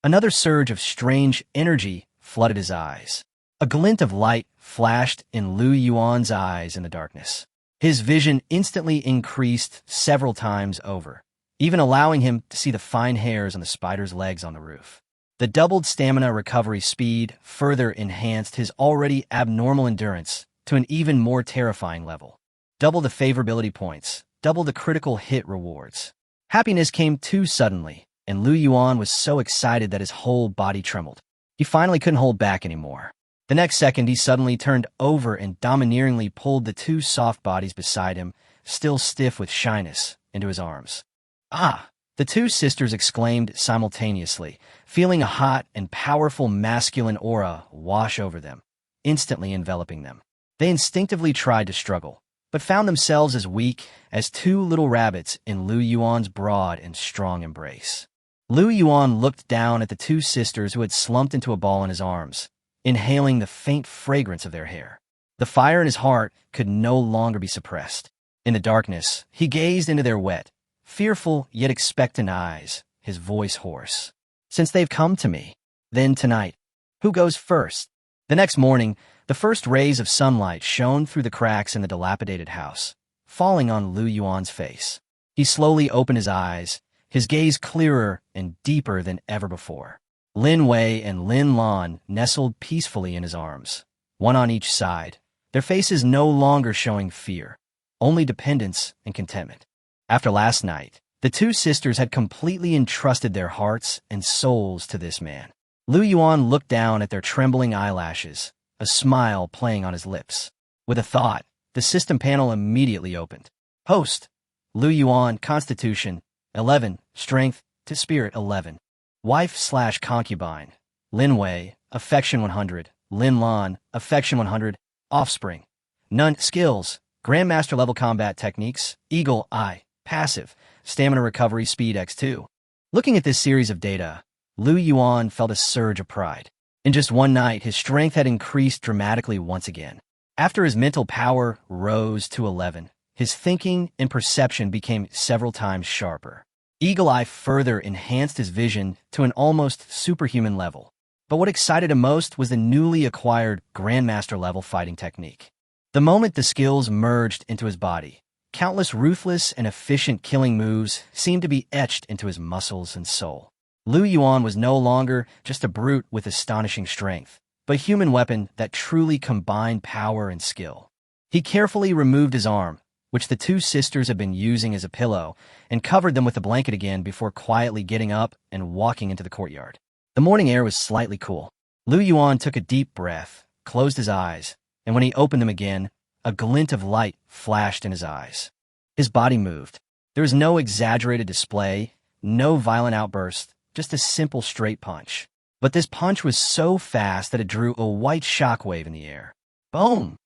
Another surge of strange energy flooded his eyes. A glint of light flashed in Lu Yuan's eyes in the darkness. His vision instantly increased several times over, even allowing him to see the fine hairs on the spider's legs on the roof. The doubled stamina recovery speed further enhanced his already abnormal endurance to an even more terrifying level. Double the favorability points, double the critical hit rewards. Happiness came too suddenly, and Lu Yuan was so excited that his whole body trembled. He finally couldn't hold back anymore. The next second, he suddenly turned over and domineeringly pulled the two soft bodies beside him, still stiff with shyness, into his arms. Ah! The two sisters exclaimed simultaneously, feeling a hot and powerful masculine aura wash over them, instantly enveloping them. They instinctively tried to struggle, but found themselves as weak as two little rabbits in Lu Yuan's broad and strong embrace. Lu Yuan looked down at the two sisters who had slumped into a ball in his arms, inhaling the faint fragrance of their hair. The fire in his heart could no longer be suppressed. In the darkness, he gazed into their wet, fearful yet expectant eyes, his voice hoarse. Since they've come to me, then tonight, who goes first? The next morning, the first rays of sunlight shone through the cracks in the dilapidated house, falling on Lu Yuan's face. He slowly opened his eyes, his gaze clearer and deeper than ever before. Lin Wei and Lin Lan nestled peacefully in his arms, one on each side, their faces no longer showing fear, only dependence and contentment. After last night, the two sisters had completely entrusted their hearts and souls to this man. Lu Yuan looked down at their trembling eyelashes, a smile playing on his lips. With a thought, the system panel immediately opened. Host, Lu Yuan, Constitution, 11, Strength to Spirit, 11. Wife/concubine, Lin Wei, Affection 100, Lin Lan, Affection 100, Offspring. None. Skills, Grandmaster level combat techniques, Eagle Eye, Passive, Stamina recovery, Speed x2. Looking at this series of data, Lu Yuan felt a surge of pride. In just one night, his strength had increased dramatically once again. After his mental power rose to 11, his thinking and perception became several times sharper. Eagle Eye further enhanced his vision to an almost superhuman level. But what excited him most was the newly acquired Grandmaster-level fighting technique. The moment the skills merged into his body, countless ruthless and efficient killing moves seemed to be etched into his muscles and soul. Lu Yuan was no longer just a brute with astonishing strength, but a human weapon that truly combined power and skill. He carefully removed his arm, which the two sisters had been using as a pillow, and covered them with a blanket again before quietly getting up and walking into the courtyard. The morning air was slightly cool. Lu Yuan took a deep breath, closed his eyes, and when he opened them again, a glint of light flashed in his eyes. His body moved. There was no exaggerated display, no violent outburst, just a simple straight punch. But this punch was so fast that it drew a white shockwave in the air. Boom!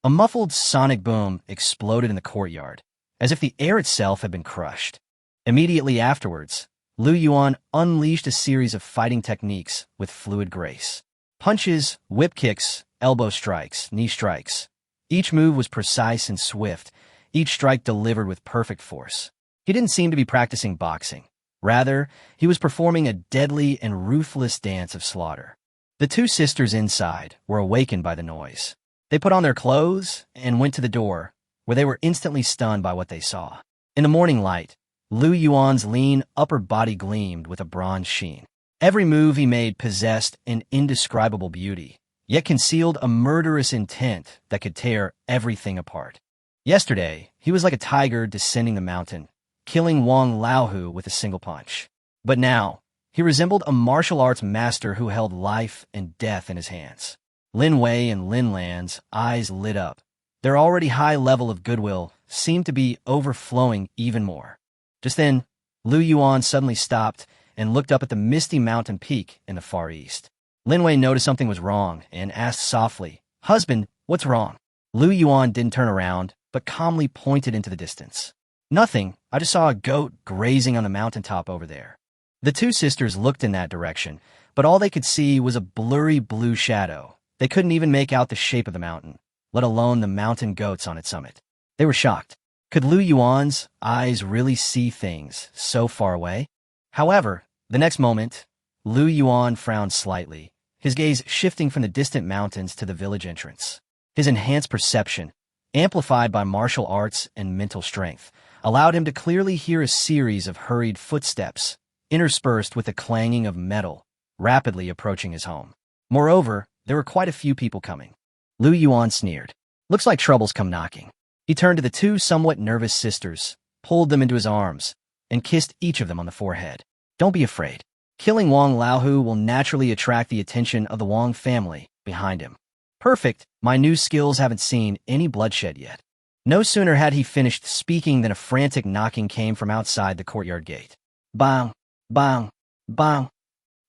A muffled sonic boom exploded in the courtyard, as if the air itself had been crushed. Immediately afterwards, Lu Yuan unleashed a series of fighting techniques with fluid grace. Punches, whip kicks, elbow strikes, knee strikes. Each move was precise and swift, each strike delivered with perfect force. He didn't seem to be practicing boxing. Rather, he was performing a deadly and ruthless dance of slaughter. The two sisters inside were awakened by the noise. They put on their clothes and went to the door, where they were instantly stunned by what they saw. In the morning light, Lu Yuan's lean upper body gleamed with a bronze sheen. Every move he made possessed an indescribable beauty, yet concealed a murderous intent that could tear everything apart. Yesterday, he was like a tiger descending the mountain, killing Wang Laohu with a single punch. But now, he resembled a martial arts master who held life and death in his hands. Lin Wei and Lin Lan's eyes lit up. Their already high level of goodwill seemed to be overflowing even more. Just then, Lu Yuan suddenly stopped and looked up at the misty mountain peak in the far east. Lin Wei noticed something was wrong and asked softly, "Husband, what's wrong?" Lu Yuan didn't turn around, but calmly pointed into the distance. "Nothing, I just saw a goat grazing on the mountaintop over there." The two sisters looked in that direction, but all they could see was a blurry blue shadow. They couldn't even make out the shape of the mountain, let alone the mountain goats on its summit. They were shocked. Could Lu Yuan's eyes really see things so far away? However, the next moment, Lu Yuan frowned slightly, his gaze shifting from the distant mountains to the village entrance. His enhanced perception, amplified by martial arts and mental strength, allowed him to clearly hear a series of hurried footsteps, interspersed with the clanging of metal, rapidly approaching his home. Moreover, there were quite a few people coming. Lu Yuan sneered. "Looks like trouble's come knocking." He turned to the two somewhat nervous sisters, pulled them into his arms, and kissed each of them on the forehead. "Don't be afraid. Killing Wang Laohu will naturally attract the attention of the Wang family behind him." "Perfect. My new skills haven't seen any bloodshed yet." No sooner had he finished speaking than a frantic knocking came from outside the courtyard gate. Bang, bang, bang.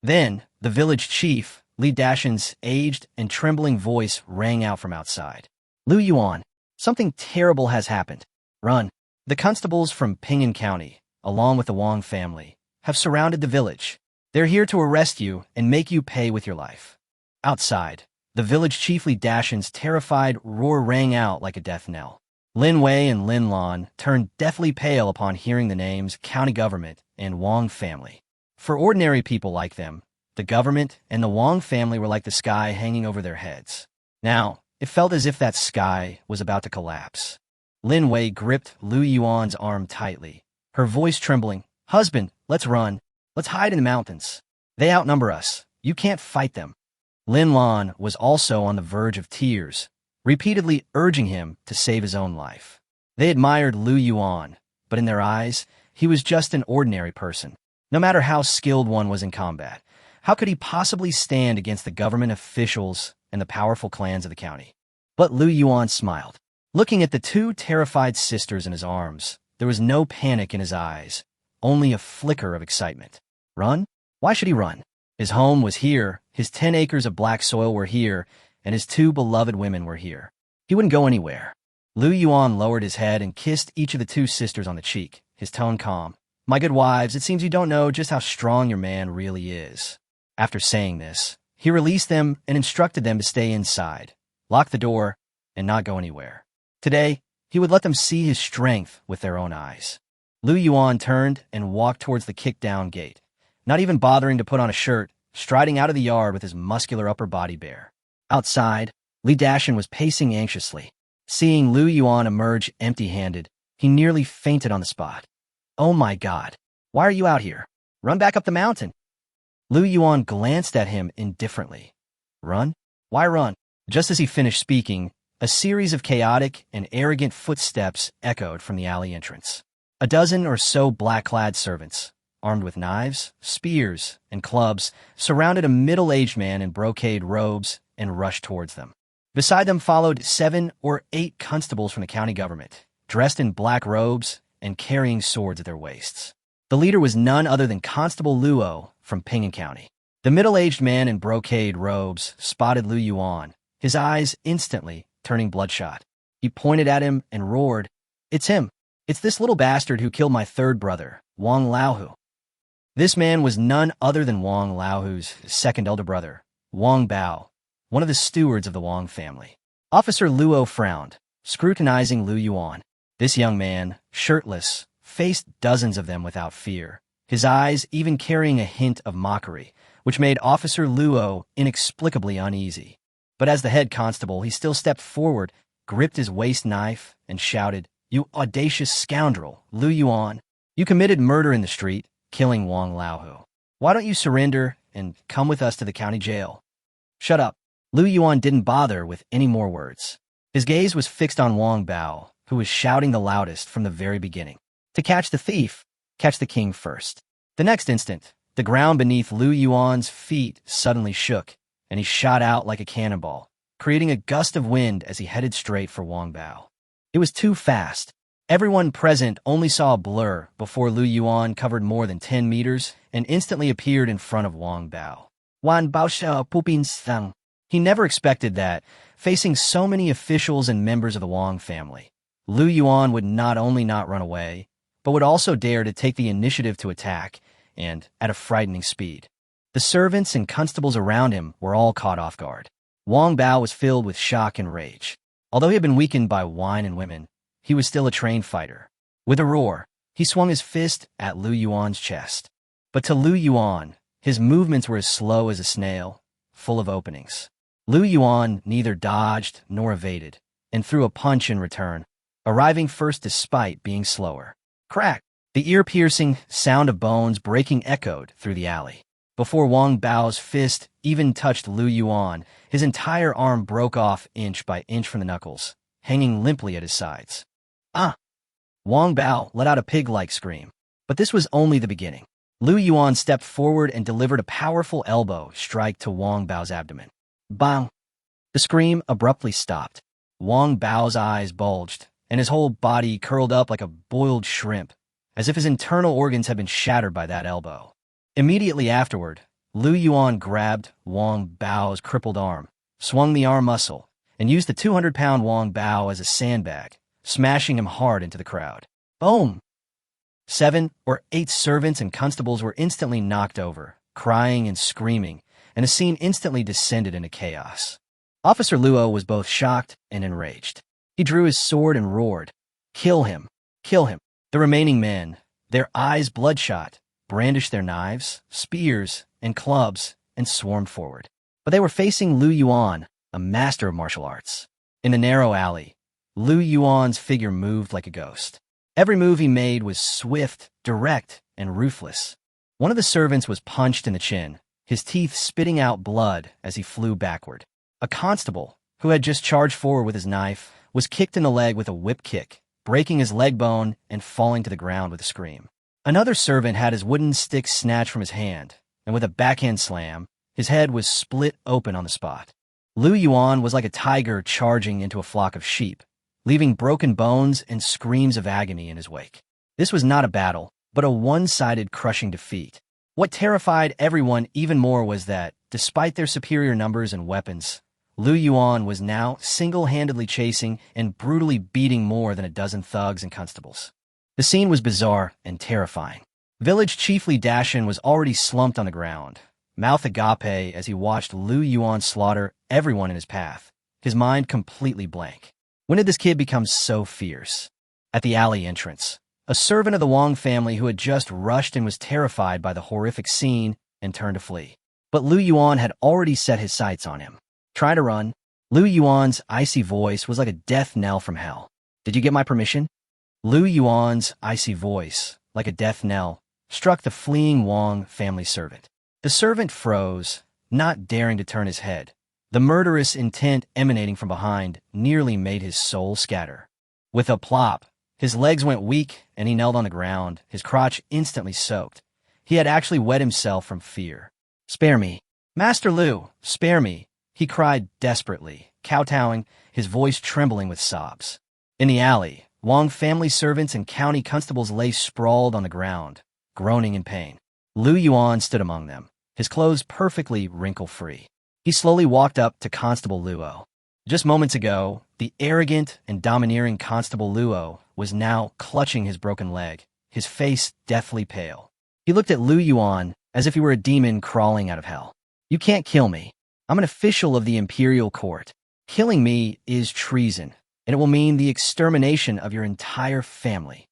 Then, the village chief, Dashan's aged and trembling voice rang out from outside. "Lu Yuan, something terrible has happened. Run." The constables from Ping'an County, along with the Wang family, have surrounded the village. They're here to arrest you and make you pay with your life. Outside, the village chief Dashan's terrified roar rang out like a death knell. Lin Wei and Lin Lan turned deathly pale upon hearing the names county government and Wang family. For ordinary people like them, the government and the Wang family were like the sky hanging over their heads. Now, it felt as if that sky was about to collapse. Lin Wei gripped Lu Yuan's arm tightly, her voice trembling. "Husband, let's run. Let's hide in the mountains. They outnumber us. You can't fight them." Lin Lan was also on the verge of tears, repeatedly urging him to save his own life. They admired Lu Yuan, but in their eyes, he was just an ordinary person. No matter how skilled one was in combat, how could he possibly stand against the government officials and the powerful clans of the county? But Lu Yuan smiled. Looking at the two terrified sisters in his arms, there was no panic in his eyes, only a flicker of excitement. Run? Why should he run? His home was here, his 10 acres of black soil were here, and his two beloved women were here. He wouldn't go anywhere. Lu Yuan lowered his head and kissed each of the two sisters on the cheek, his tone calm. "My good wives, it seems you don't know just how strong your man really is." After saying this, he released them and instructed them to stay inside, lock the door, and not go anywhere. Today, he would let them see his strength with their own eyes. Lu Yuan turned and walked towards the kicked-down gate, not even bothering to put on a shirt, striding out of the yard with his muscular upper body bare. Outside, Dashan was pacing anxiously. Seeing Lu Yuan emerge empty-handed, he nearly fainted on the spot. "Oh my God, why are you out here? Run back up the mountain." Lu Yuan glanced at him indifferently. "Run? Why run?" Just as he finished speaking, a series of chaotic and arrogant footsteps echoed from the alley entrance. A dozen or so black-clad servants, armed with knives, spears, and clubs, surrounded a middle-aged man in brocade robes and rushed towards them. Beside them followed 7 or 8 constables from the county government, dressed in black robes and carrying swords at their waists. The leader was none other than Constable Luo from Ping'an County. The middle-aged man in brocade robes spotted Lu Yuan, his eyes instantly turning bloodshot. He pointed at him and roared, "It's him. It's this little bastard who killed my third brother, Wang Laohu." This man was none other than Wang Laohu's second elder brother, Wang Bao, one of the stewards of the Wang family. Officer Luo frowned, scrutinizing Lu Yuan. This young man, shirtless, faced dozens of them without fear, his eyes even carrying a hint of mockery, which made Officer Luo inexplicably uneasy. But as the head constable, he still stepped forward, gripped his waist knife, and shouted, "You audacious scoundrel, Lu Yuan! You committed murder in the street, killing Wang Laohu. Why don't you surrender and come with us to the county jail?" "Shut up." Lu Yuan didn't bother with any more words. His gaze was fixed on Wang Bao, who was shouting the loudest from the very beginning. To catch the thief, catch the king first. The next instant, the ground beneath Lu Yuan's feet suddenly shook, and he shot out like a cannonball, creating a gust of wind as he headed straight for Wang Bao. It was too fast. Everyone present only saw a blur before Lu Yuan covered more than 10 meters and instantly appeared in front of Wang Bao. Wan Baosha Pupin Sang. He never expected that, facing so many officials and members of the Wang family, Lu Yuan would not only not run away, but would also dare to take the initiative to attack, and at a frightening speed. The servants and constables around him were all caught off guard. Wang Bao was filled with shock and rage. Although he had been weakened by wine and women, he was still a trained fighter. With a roar, he swung his fist at Lu Yuan's chest. But to Lu Yuan, his movements were as slow as a snail, full of openings. Lu Yuan neither dodged nor evaded, and threw a punch in return, arriving first despite being slower. Crack! The ear-piercing sound of bones breaking echoed through the alley. Before Wang Bao's fist even touched Lu Yuan, his entire arm broke off inch by inch from the knuckles, hanging limply at his sides. "Ah!" Wang Bao let out a pig-like scream. But this was only the beginning. Lu Yuan stepped forward and delivered a powerful elbow strike to Wang Bao's abdomen. Bang! The scream abruptly stopped. Wang Bao's eyes bulged, and his whole body curled up like a boiled shrimp, as if his internal organs had been shattered by that elbow. Immediately afterward, Lu Yuan grabbed Wang Bao's crippled arm, swung the arm muscle, and used the 200-pound Wang Bao as a sandbag, smashing him hard into the crowd. Boom! 7 or 8 servants and constables were instantly knocked over, crying and screaming, and the scene instantly descended into chaos. Officer Luo was both shocked and enraged. He drew his sword and roared, "Kill him! Kill him!" The remaining men, their eyes bloodshot, brandished their knives, spears, and clubs, and swarmed forward. But they were facing Lu Yuan, a master of martial arts. In the narrow alley, Lu Yuan's figure moved like a ghost. Every move he made was swift, direct, and ruthless. One of the servants was punched in the chin, his teeth spitting out blood as he flew backward. A constable, who had just charged forward with his knife, was kicked in the leg with a whip kick, breaking his leg bone and falling to the ground with a scream. Another servant had his wooden stick snatched from his hand, and with a backhand slam, his head was split open on the spot. Lu Yuan was like a tiger charging into a flock of sheep, leaving broken bones and screams of agony in his wake. This was not a battle, but a one-sided crushing defeat. What terrified everyone even more was that, despite their superior numbers and weapons, Lu Yuan was now single-handedly chasing and brutally beating more than a dozen thugs and constables. The scene was bizarre and terrifying. Village Chief Dashan was already slumped on the ground, mouth agape as he watched Lu Yuan slaughter everyone in his path, his mind completely blank. When did this kid become so fierce? At the alley entrance, a servant of the Wang family who had just rushed and was terrified by the horrific scene and turned to flee. But Lu Yuan had already set his sights on him. Try to run. Lu Yuan's icy voice was like a death knell from hell. "Did you get my permission?" Lu Yuan's icy voice, like a death knell, struck the fleeing Wang family servant. The servant froze, not daring to turn his head. The murderous intent emanating from behind nearly made his soul scatter. With a plop, his legs went weak and he knelt on the ground, his crotch instantly soaked. He had actually wet himself from fear. "Spare me. Master Lu, spare me," he cried desperately, kowtowing, his voice trembling with sobs. In the alley, Wang family servants and county constables lay sprawled on the ground, groaning in pain. Lu Yuan stood among them, his clothes perfectly wrinkle-free. He slowly walked up to Constable Luo. Just moments ago, the arrogant and domineering Constable Luo was now clutching his broken leg, his face deathly pale. He looked at Lu Yuan as if he were a demon crawling out of hell. "You can't kill me. I'm an official of the imperial court. Killing me is treason, and it will mean the extermination of your entire family."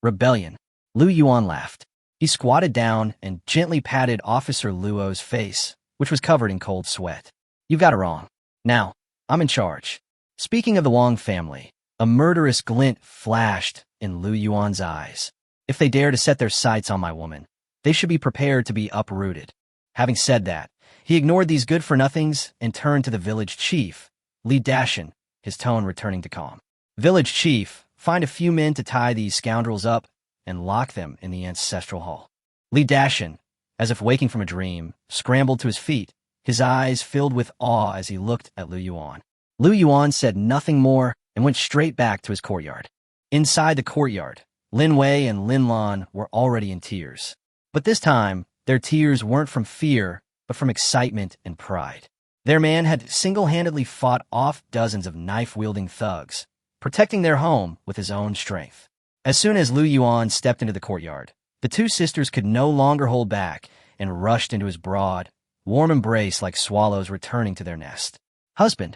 "Rebellion." Lu Yuan laughed. He squatted down and gently patted Officer Luo's face, which was covered in cold sweat. "You've got it wrong. Now, I'm in charge." Speaking of the Wang family, a murderous glint flashed in Lu Yuan's eyes. "If they dare to set their sights on my woman, they should be prepared to be uprooted." Having said that, he ignored these good-for-nothings and turned to the village chief, Li Dashan, his tone returning to calm. "Village chief, find a few men to tie these scoundrels up and lock them in the ancestral hall." Li Dashan, as if waking from a dream, scrambled to his feet, his eyes filled with awe as he looked at Lu Yuan. Lu Yuan said nothing more and went straight back to his courtyard. Inside the courtyard, Lin Wei and Lin Lan were already in tears. But this time, their tears weren't from fear, but from excitement and pride. Their man had single-handedly fought off dozens of knife-wielding thugs, protecting their home with his own strength. As soon as Lu Yuan stepped into the courtyard, the two sisters could no longer hold back and rushed into his broad, warm embrace like swallows returning to their nest. "Husband."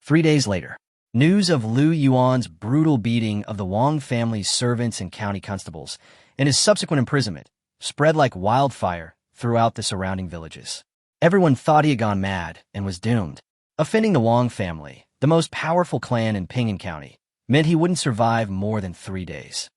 3 days later, news of Lu Yuan's brutal beating of the Wang family's servants and county constables and his subsequent imprisonment spread like wildfire throughout the surrounding villages. Everyone thought he had gone mad and was doomed. Offending the Wang family, the most powerful clan in Ping'an County, meant he wouldn't survive more than 3 days.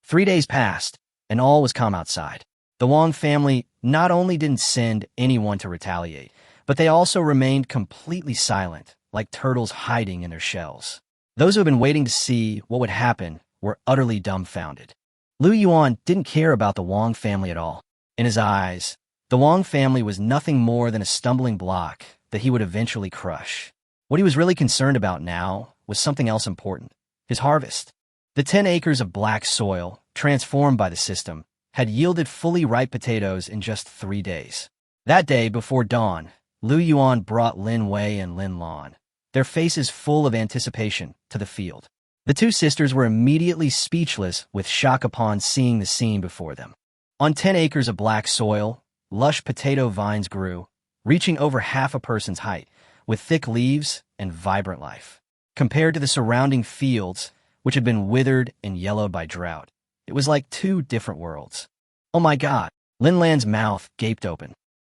3 days passed, and all was calm outside. The Wang family not only didn't send anyone to retaliate, but they also remained completely silent, like turtles hiding in their shells. Those who had been waiting to see what would happen were utterly dumbfounded. Lu Yuan didn't care about the Wang family at all. In his eyes, the Wang family was nothing more than a stumbling block that he would eventually crush. What he was really concerned about now was something else important: his harvest. The 10 acres of black soil, transformed by the system, had yielded fully ripe potatoes in just 3 days. That day, before dawn, Lu Yuan brought Lin Wei and Lin Lan, their faces full of anticipation, to the field. The two sisters were immediately speechless with shock upon seeing the scene before them. On 10 acres of black soil, lush potato vines grew, reaching over half a person's height, with thick leaves and vibrant life. Compared to the surrounding fields, which had been withered and yellowed by drought, it was like 2 different worlds. "Oh my God!" Lin Lan's mouth gaped open.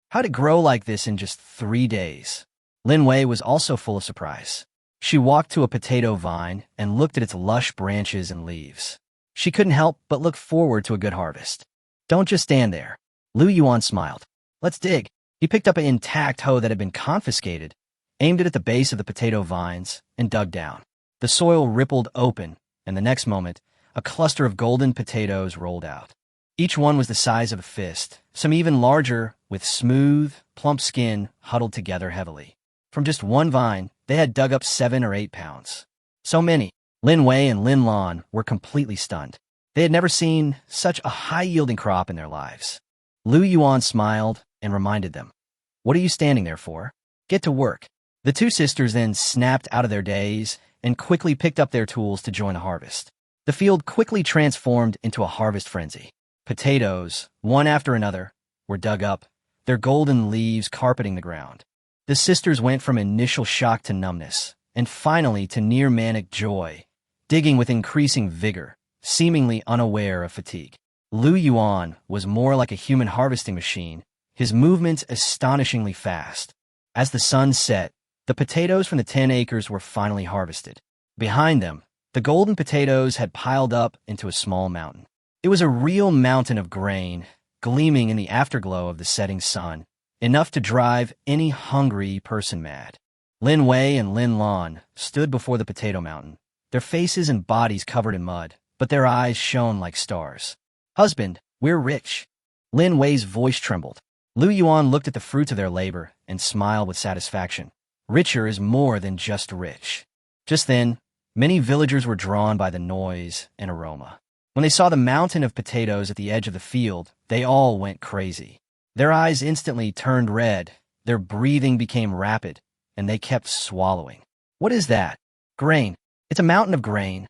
How'd it grow like this in just 3 days? Lin Wei was also full of surprise. She walked to a potato vine and looked at its lush branches and leaves. She couldn't help but look forward to a good harvest. "Don't just stand there." Lu Yuan smiled. "Let's dig." He picked up an intact hoe that had been confiscated, aimed it at the base of the potato vines, and dug down. The soil rippled open, and the next moment, a cluster of golden potatoes rolled out. Each one was the size of a fist, some even larger, with smooth, plump skin huddled together heavily. From just one vine, they had dug up 7 or 8 pounds. So many. Lin Wei and Lin Lan were completely stunned. They had never seen such a high-yielding crop in their lives. Lu Yuan smiled and reminded them, "What are you standing there for? Get to work." The two sisters then snapped out of their daze and quickly picked up their tools to join the harvest. The field quickly transformed into a harvest frenzy. Potatoes, one after another, were dug up, their golden leaves carpeting the ground. The sisters went from initial shock to numbness, and finally to near-manic joy, digging with increasing vigor, seemingly unaware of fatigue. Lu Yuan was more like a human harvesting machine, his movements astonishingly fast. As the sun set, the potatoes from the 10 acres were finally harvested. Behind them, the golden potatoes had piled up into a small mountain. It was a real mountain of grain, gleaming in the afterglow of the setting sun, enough to drive any hungry person mad. Lin Wei and Lin Lan stood before the potato mountain, their faces and bodies covered in mud, but their eyes shone like stars. "Husband, we're rich." Lin Wei's voice trembled. Lu Yuan looked at the fruits of their labor and smiled with satisfaction. Richer is more than just rich. Just then, many villagers were drawn by the noise and aroma. When they saw the mountain of potatoes at the edge of the field, they all went crazy. Their eyes instantly turned red, their breathing became rapid, and they kept swallowing. "What is that?" "Grain. It's a mountain of grain."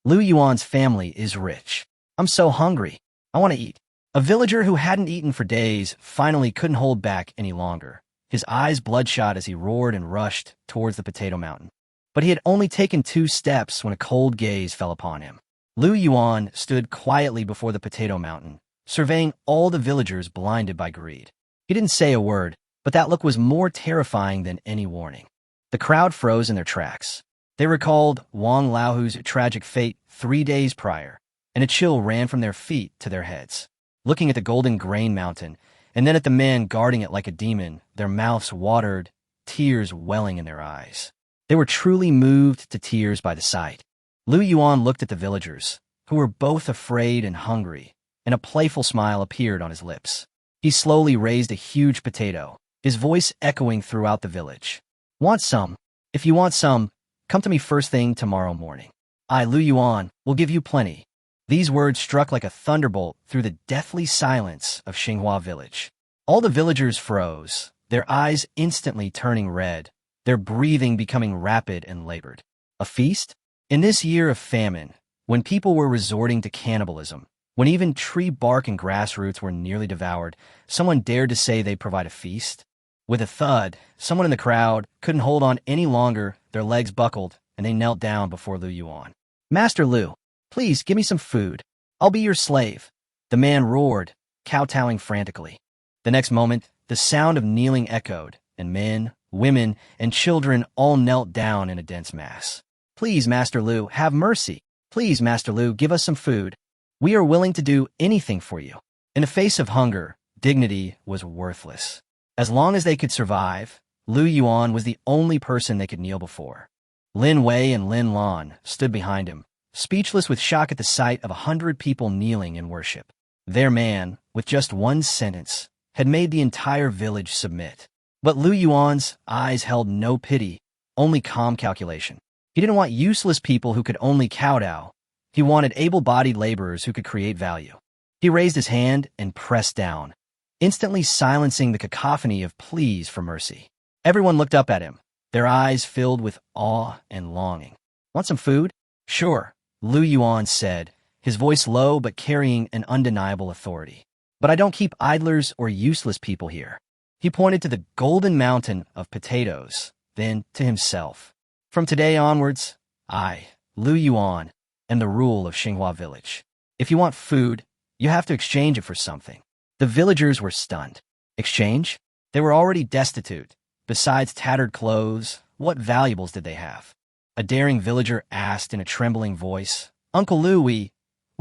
"Lu Yuan's family is rich. I'm so hungry. I want to eat." A villager who hadn't eaten for days finally couldn't hold back any longer, his eyes bloodshot as he roared and rushed towards the potato mountain. But he had only taken 2 steps when a cold gaze fell upon him. Lu Yuan stood quietly before the potato mountain, surveying all the villagers blinded by greed. He didn't say a word, but that look was more terrifying than any warning. The crowd froze in their tracks. They recalled Wang Laohu's tragic fate 3 days prior, and a chill ran from their feet to their heads. Looking at the golden grain mountain, and then at the man guarding it like a demon, their mouths watered, tears welling in their eyes. They were truly moved to tears by the sight. Lu Yuan looked at the villagers, who were both afraid and hungry, and a playful smile appeared on his lips. He slowly raised a huge potato, his voice echoing throughout the village. "Want some? If you want some, come to me first thing tomorrow morning. I, Lu Yuan, will give you plenty." These words struck like a thunderbolt through the deathly silence of Xinghua Village. All the villagers froze, their eyes instantly turning red, their breathing becoming rapid and labored. A feast? In this year of famine, when people were resorting to cannibalism, when even tree bark and grass roots were nearly devoured, someone dared to say they'd provide a feast? With a thud, someone in the crowd couldn't hold on any longer, their legs buckled, and they knelt down before Lu Yuan. "Master Lu, please give me some food. I'll be your slave," the man roared, kowtowing frantically. The next moment, the sound of kneeling echoed, and men, women, and children all knelt down in a dense mass. "Please, Master Lu, have mercy. Please, Master Lu, give us some food. We are willing to do anything for you." In the face of hunger, dignity was worthless. As long as they could survive, Lu Yuan was the only person they could kneel before. Lin Wei and Lin Lan stood behind him, speechless with shock at the sight of 100 people kneeling in worship. Their man, with just one sentence, had made the entire village submit. But Lu Yuan's eyes held no pity, only calm calculation. He didn't want useless people who could only kowtow. He wanted able-bodied laborers who could create value. He raised his hand and pressed down, instantly silencing the cacophony of pleas for mercy. Everyone looked up at him, their eyes filled with awe and longing. "Want some food?" "Sure," Lu Yuan said, his voice low but carrying an undeniable authority. "But I don't keep idlers or useless people here." He pointed to the golden mountain of potatoes, then to himself. "From today onwards, I, Lu Yuan, am the rule of Xinghua Village. If you want food, you have to exchange it for something." The villagers were stunned. Exchange? They were already destitute. Besides tattered clothes, what valuables did they have? A daring villager asked in a trembling voice. "Uncle Lu, we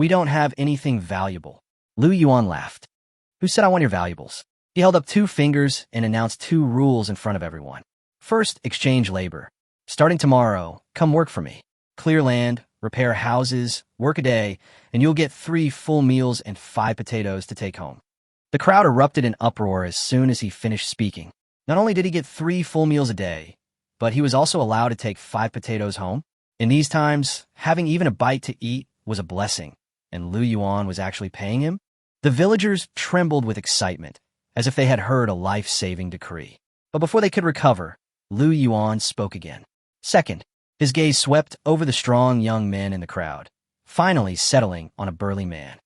don't have anything valuable." Lu Yuan laughed. "Who said I want your valuables?" He held up 2 fingers and announced 2 rules in front of everyone. First, exchange labor. Starting tomorrow, come work for me. Clear land, repair houses, work a day, and you'll get 3 full meals and 5 potatoes to take home. The crowd erupted in uproar as soon as he finished speaking. Not only did he get 3 full meals a day, but he was also allowed to take 5 potatoes home. In these times, having even a bite to eat was a blessing, and Lu Yuan was actually paying him. The villagers trembled with excitement, as if they had heard a life-saving decree. But before they could recover, Lu Yuan spoke again. Second, his gaze swept over the strong young men in the crowd, finally settling on a burly man.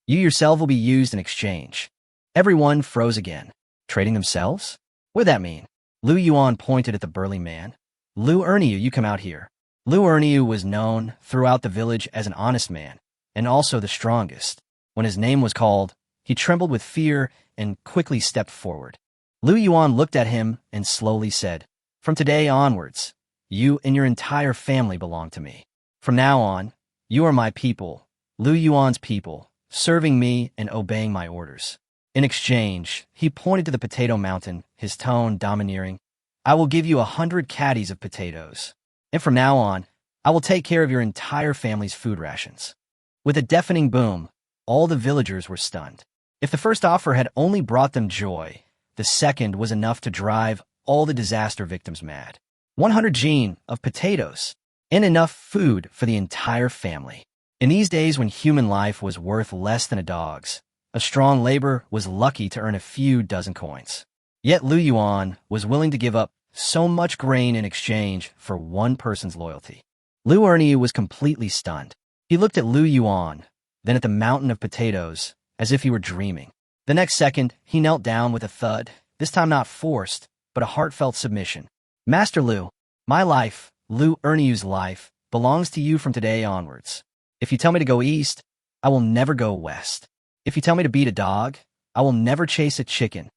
"You yourself will be used in exchange." Everyone froze again. Trading themselves? What did that mean? Lu Yuan pointed at the burly man. "Lu Erniu, you come out here." Lu Erniu was known throughout the village as an honest man, and also the strongest. When his name was called, he trembled with fear and quickly stepped forward. Lu Yuan looked at him and slowly said, "From today onwards, you and your entire family belong to me. From now on, you are my people, Lu Yuan's people, serving me and obeying my orders." In exchange, he pointed to the potato mountain, his tone domineering. "I will give you 100 caddies of potatoes. And from now on, I will take care of your entire family's food rations." With a deafening boom, all the villagers were stunned. If the first offer had only brought them joy, the second was enough to drive all the disaster victims mad. 100 jin of potatoes, and enough food for the entire family. In these days when human life was worth less than a dog's, a strong labor was lucky to earn a few dozen coins. Yet Lu Yuan was willing to give up so much grain in exchange for one person's loyalty. Lu Erniu was completely stunned. He looked at Lu Yuan, then at the mountain of potatoes, as if he were dreaming. The next second, he knelt down with a thud, this time not forced, but a heartfelt submission. "Master Lu, my life, Lu Erniu's life, belongs to you from today onwards. If you tell me to go east, I will never go west. If you tell me to beat a dog, I will never chase a chicken.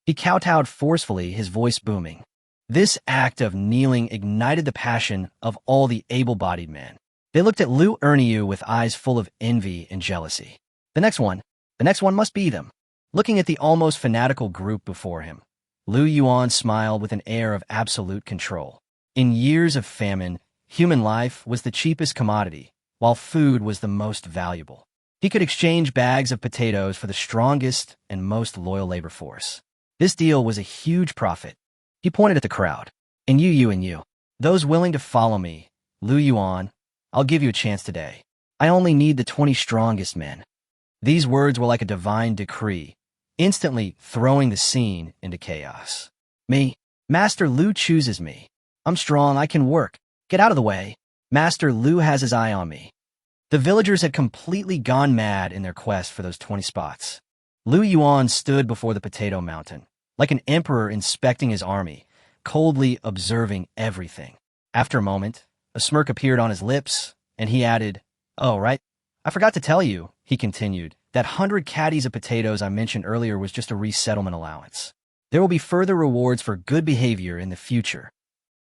He kowtowed forcefully, his voice booming. This act of kneeling ignited the passion of all the able-bodied men. They looked at Lu Yuan with eyes full of envy and jealousy. The next one must be them. Looking at the almost fanatical group before him, Lu Yuan smiled with an air of absolute control. In years of famine, human life was the cheapest commodity, while food was the most valuable. He could exchange bags of potatoes for the strongest and most loyal labor force. This deal was a huge profit. He pointed at the crowd. And you, those willing to follow me, Lu Yuan, I'll give you a chance today. I only need the 20 strongest men. These words were like a divine decree, instantly throwing the scene into chaos. Me, Master Lu chooses me. I'm strong, I can work. Get out of the way. Master Lu has his eye on me. The villagers had completely gone mad in their quest for those 20 spots. Lu Yuan stood before the potato mountain, like an emperor inspecting his army, coldly observing everything. After a moment, a smirk appeared on his lips, and he added, "Oh, right. I forgot to tell you," he continued, "that 100 caddies of potatoes I mentioned earlier was just a resettlement allowance. There will be further rewards for good behavior in the future."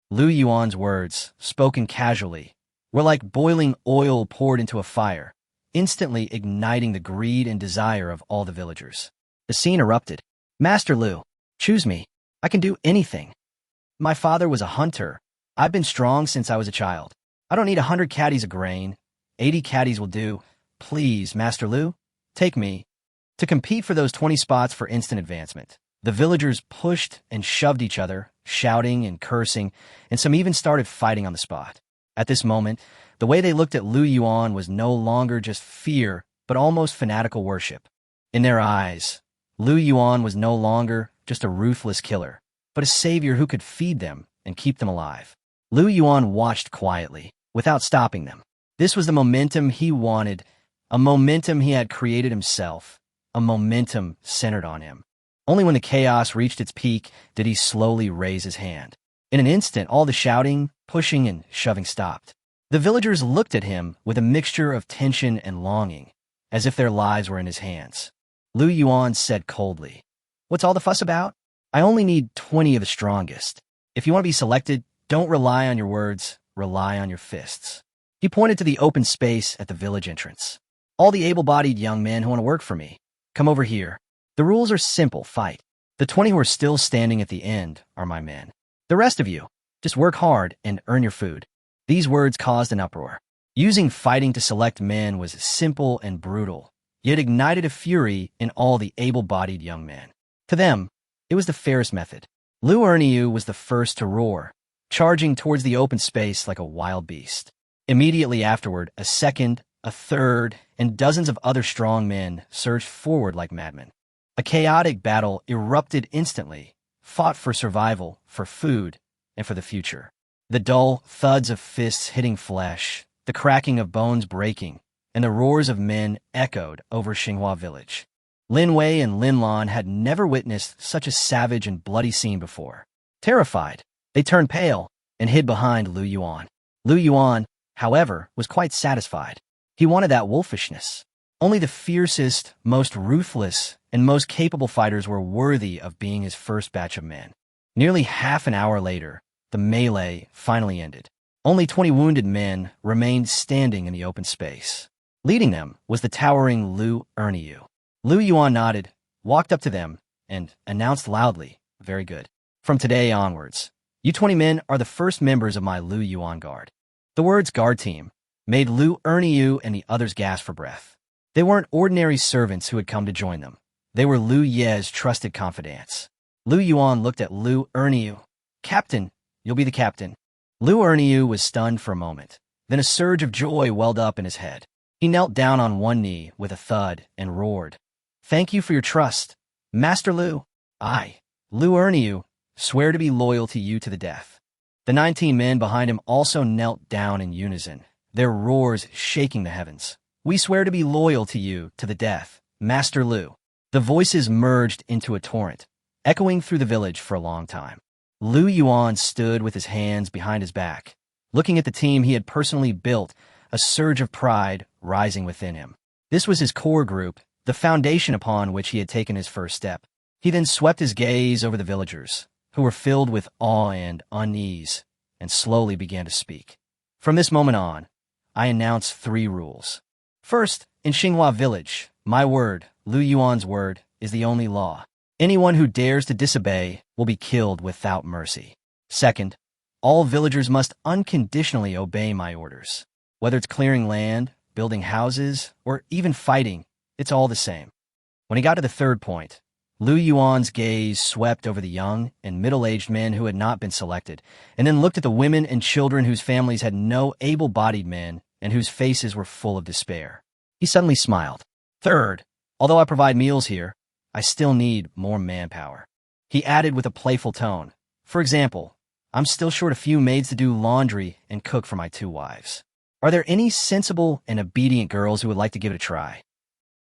Lu Yuan's words, spoken casually, were like boiling oil poured into a fire, instantly igniting the greed and desire of all the villagers. The scene erupted. "Master Lu, choose me. I can do anything. My father was a hunter. I've been strong since I was a child. I don't need 100 caddies of grain. 80 caddies will do. Please, Master Lu, take me." To compete for those 20 spots for instant advancement, the villagers pushed and shoved each other, shouting and cursing, and some even started fighting on the spot. At this moment, the way they looked at Lu Yuan was no longer just fear, but almost fanatical worship. In their eyes, Lu Yuan was no longer just a ruthless killer, but a savior who could feed them and keep them alive. Lu Yuan watched quietly, without stopping them. This was the momentum he wanted, a momentum he had created himself, a momentum centered on him. Only when the chaos reached its peak did he slowly raise his hand. In an instant, all the shouting, pushing, and shoving stopped. The villagers looked at him with a mixture of tension and longing, as if their lives were in his hands. Lu Yuan said coldly, "What's all the fuss about? I only need 20 of the strongest. If you want to be selected, don't rely on your words, rely on your fists." He pointed to the open space at the village entrance. "All the able-bodied young men who want to work for me, come over here. The rules are simple, fight. The 20 who are still standing at the end are my men. The rest of you, just work hard and earn your food." These words caused an uproar. Using fighting to select men was simple and brutal, yet ignited a fury in all the able-bodied young men. To them, it was the fairest method. Lu Yuan was the first to roar, charging towards the open space like a wild beast. Immediately afterward, a second, a third, and dozens of other strong men surged forward like madmen. A chaotic battle erupted instantly, fought for survival, for food, and for the future. The dull thuds of fists hitting flesh, the cracking of bones breaking, and the roars of men echoed over Xinghua Village. Lin Wei and Lin Lan had never witnessed such a savage and bloody scene before. Terrified, they turned pale and hid behind Lu Yuan. Lu Yuan, however, was quite satisfied. He wanted that wolfishness. Only the fiercest, most ruthless, and most capable fighters were worthy of being his first batch of men. Nearly half an hour later, the melee finally ended. Only 20 wounded men remained standing in the open space. Leading them was the towering Lu Yuan. Lu Yuan nodded, walked up to them, and announced loudly, "Very good. From today onwards, you 20 men are the first members of my Lu Yuan guard." The words "guard team" made Lu Yuan and the others gasp for breath. They weren't ordinary servants who had come to join them. They were Lu Ye's trusted confidants. Lu Yuan looked at Lu Yuan. "Captain, you'll be the captain." Lu Yuan was stunned for a moment. Then a surge of joy welled up in his head. He knelt down on one knee with a thud and roared, "Thank you for your trust, Master Lu. I, Lu Yuan, swear to be loyal to you to the death." The 19 men behind him also knelt down in unison, their roars shaking the heavens. "We swear to be loyal to you to the death, Master Lu." The voices merged into a torrent, echoing through the village for a long time. Lu Yuan stood with his hands behind his back, looking at the team he had personally built, a surge of pride rising within him. This was his core group, the foundation upon which he had taken his first step. He then swept his gaze over the villagers, who were filled with awe and unease, and slowly began to speak. From this moment on, I announced 3 rules. First, in Xinghua Village, my word, Lu Yuan's word, is the only law. Anyone who dares to disobey will be killed without mercy. Second, all villagers must unconditionally obey my orders. Whether it's clearing land, building houses, or even fighting, it's all the same. When he got to the third point, Lu Yuan's gaze swept over the young and middle-aged men who had not been selected, and then looked at the women and children whose families had no able-bodied men and whose faces were full of despair. He suddenly smiled. Third, although I provide meals here, I still need more manpower. He added with a playful tone, for example, I'm still short a few maids to do laundry and cook for my 2 wives. Are there any sensible and obedient girls who would like to give it a try?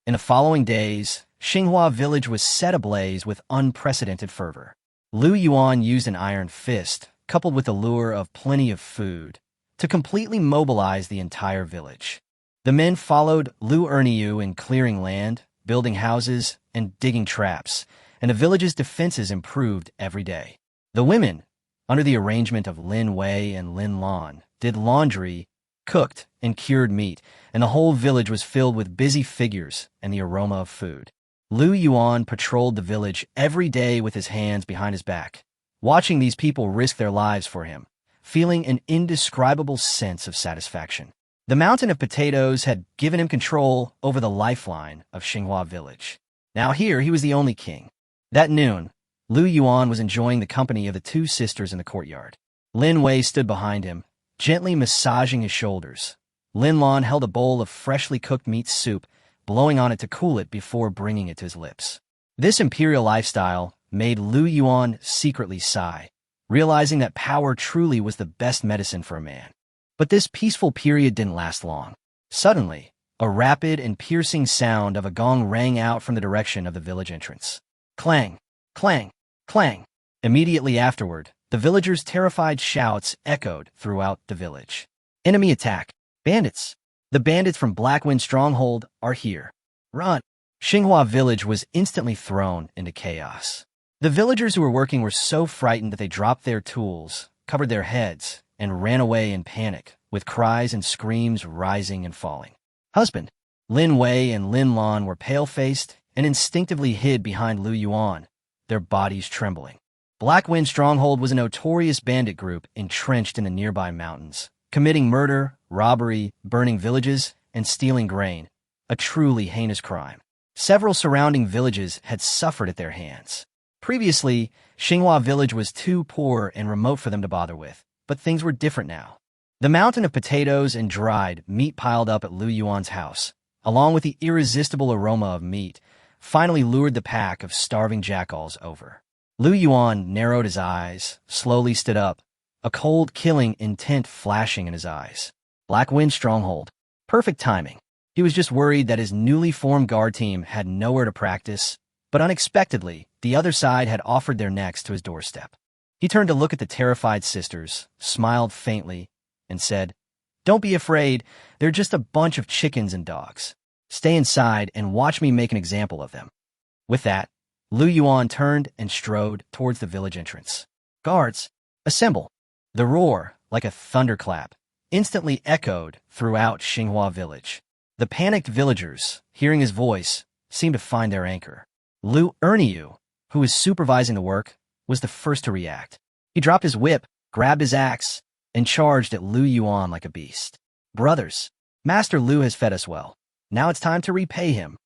In the following days, Xinghua Village was set ablaze with unprecedented fervor. Lu Yuan used an iron fist, coupled with the lure of plenty of food, to completely mobilize the entire village. The men followed Lu Yuan in clearing land, building houses, and digging traps, and the village's defenses improved every day. The women, under the arrangement of Lin Wei and Lin Lan, did laundry, cooked, and cured meat, and the whole village was filled with busy figures and the aroma of food. Lu Yuan patrolled the village every day with his hands behind his back, watching these people risk their lives for him, feeling an indescribable sense of satisfaction. The mountain of potatoes had given him control over the lifeline of Xinghua Village. Now here he was the only king. That noon, Lu Yuan was enjoying the company of the 2 sisters in the courtyard. Lin Wei stood behind him, gently massaging his shoulders. Lin Lan held a bowl of freshly cooked meat soup, blowing on it to cool it before bringing it to his lips. This imperial lifestyle made Lu Yuan secretly sigh, realizing that power truly was the best medicine for a man. But this peaceful period didn't last long. Suddenly, a rapid and piercing sound of a gong rang out from the direction of the village entrance. Clang, clang, clang. Immediately afterward, the villagers' terrified shouts echoed throughout the village. Enemy attack! Bandits! The bandits from Blackwind Stronghold are here. Run! Xinghua Village was instantly thrown into chaos. The villagers who were working were so frightened that they dropped their tools, covered their heads, and ran away in panic, with cries and screams rising and falling. Husband, Lin Wei and Lin Lan were pale-faced and instinctively hid behind Lu Yuan, their bodies trembling. Blackwind Stronghold was a notorious bandit group entrenched in the nearby mountains, committing murder, robbery, burning villages, and stealing grain, a truly heinous crime. Several surrounding villages had suffered at their hands. Previously, Xinghua Village was too poor and remote for them to bother with, but things were different now. The mountain of potatoes and dried meat piled up at Lu Yuan's house, along with the irresistible aroma of meat, finally lured the pack of starving jackals over. Lu Yuan narrowed his eyes, slowly stood up, a cold, killing intent flashing in his eyes. Blackwind Stronghold. Perfect timing. He was just worried that his newly formed guard team had nowhere to practice, but unexpectedly, the other side had offered their necks to his doorstep. He turned to look at the terrified sisters, smiled faintly, and said, "Don't be afraid, they're just a bunch of chickens and dogs. Stay inside and watch me make an example of them." With that, Lu Yuan turned and strode towards the village entrance. "Guards, assemble!" The roar, like a thunderclap, instantly echoed throughout Xinghua Village. The panicked villagers, hearing his voice, seemed to find their anchor. Lu Yuan, who was supervising the work, was the first to react. He dropped his whip, grabbed his axe, and charged at Lu Yuan like a beast. "Brothers, Master Lu has fed us well. Now it's time to repay him.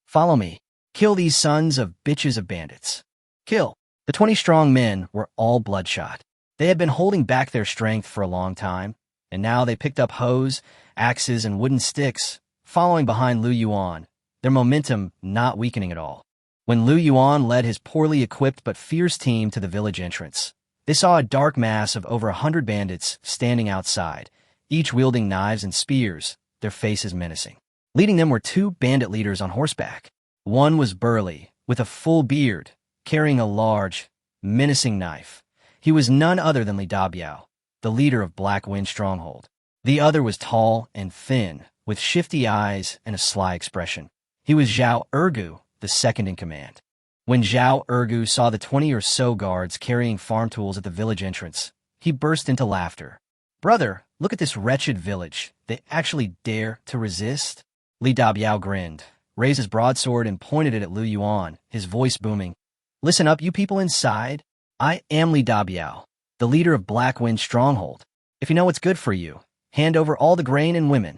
Follow me. Kill these sons of bitches of bandits. Kill." The 20 strong men were all bloodshot. They had been holding back their strength for a long time, and now they picked up hoes, axes, and wooden sticks, following behind Lu Yuan, their momentum not weakening at all. When Lu Yuan led his poorly equipped but fierce team to the village entrance, they saw a dark mass of over 100 bandits standing outside, each wielding knives and spears, their faces menacing. Leading them were 2 bandit leaders on horseback. One was burly, with a full beard, carrying a large, menacing knife. He was none other than Li Dabiao, the leader of Blackwind Stronghold. The other was tall and thin, with shifty eyes and a sly expression. He was Zhao Ergu, the second in command. When Zhao Ergu saw the 20 or so guards carrying farm tools at the village entrance, he burst into laughter. "Brother, look at this wretched village. They actually dare to resist?" Li Dabiao grinned, raised his broadsword and pointed it at Lu Yuan, his voice booming. "Listen up, you people inside. I am Li Dabiao, the leader of Black Wind Stronghold. If you know what's good for you, hand over all the grain and women."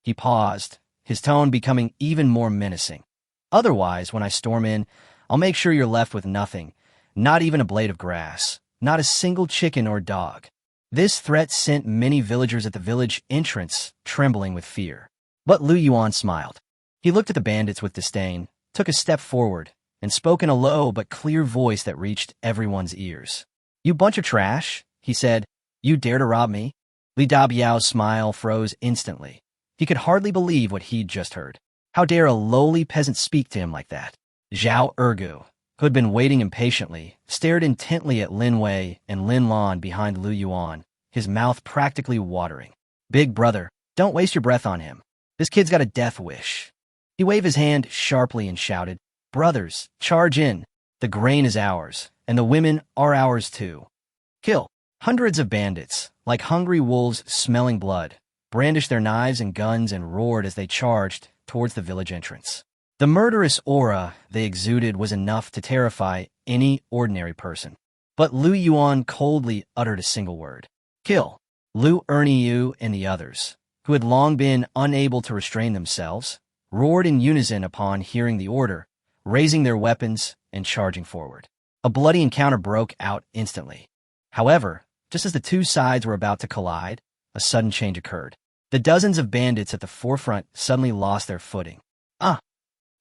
He paused, his tone becoming even more menacing. "Otherwise, when I storm in, I'll make sure you're left with nothing, not even a blade of grass, not a single chicken or dog." This threat sent many villagers at the village entrance trembling with fear. But Lu Yuan smiled. He looked at the bandits with disdain, took a step forward, and spoke in a low but clear voice that reached everyone's ears. "You bunch of trash," he said. "You dare to rob me?" Li Dabiao's smile froze instantly. He could hardly believe what he'd just heard. How dare a lowly peasant speak to him like that? Zhao Ergu, who had been waiting impatiently, stared intently at Lin Wei and Lin Lan behind Lu Yuan, his mouth practically watering. "Big brother, don't waste your breath on him. This kid's got a death wish." He waved his hand sharply and shouted, "Brothers, charge in. The grain is ours, and the women are ours too. Kill." Hundreds of bandits, like hungry wolves smelling blood, brandished their knives and guns and roared as they charged towards the village entrance. The murderous aura they exuded was enough to terrify any ordinary person. But Lu Yuan coldly uttered a single word. "Kill." Lu Erniu and the others, who had long been unable to restrain themselves, roared in unison upon hearing the order, raising their weapons and charging forward. A bloody encounter broke out instantly. However, just as the two sides were about to collide, a sudden change occurred. The dozens of bandits at the forefront suddenly lost their footing. "Ah!"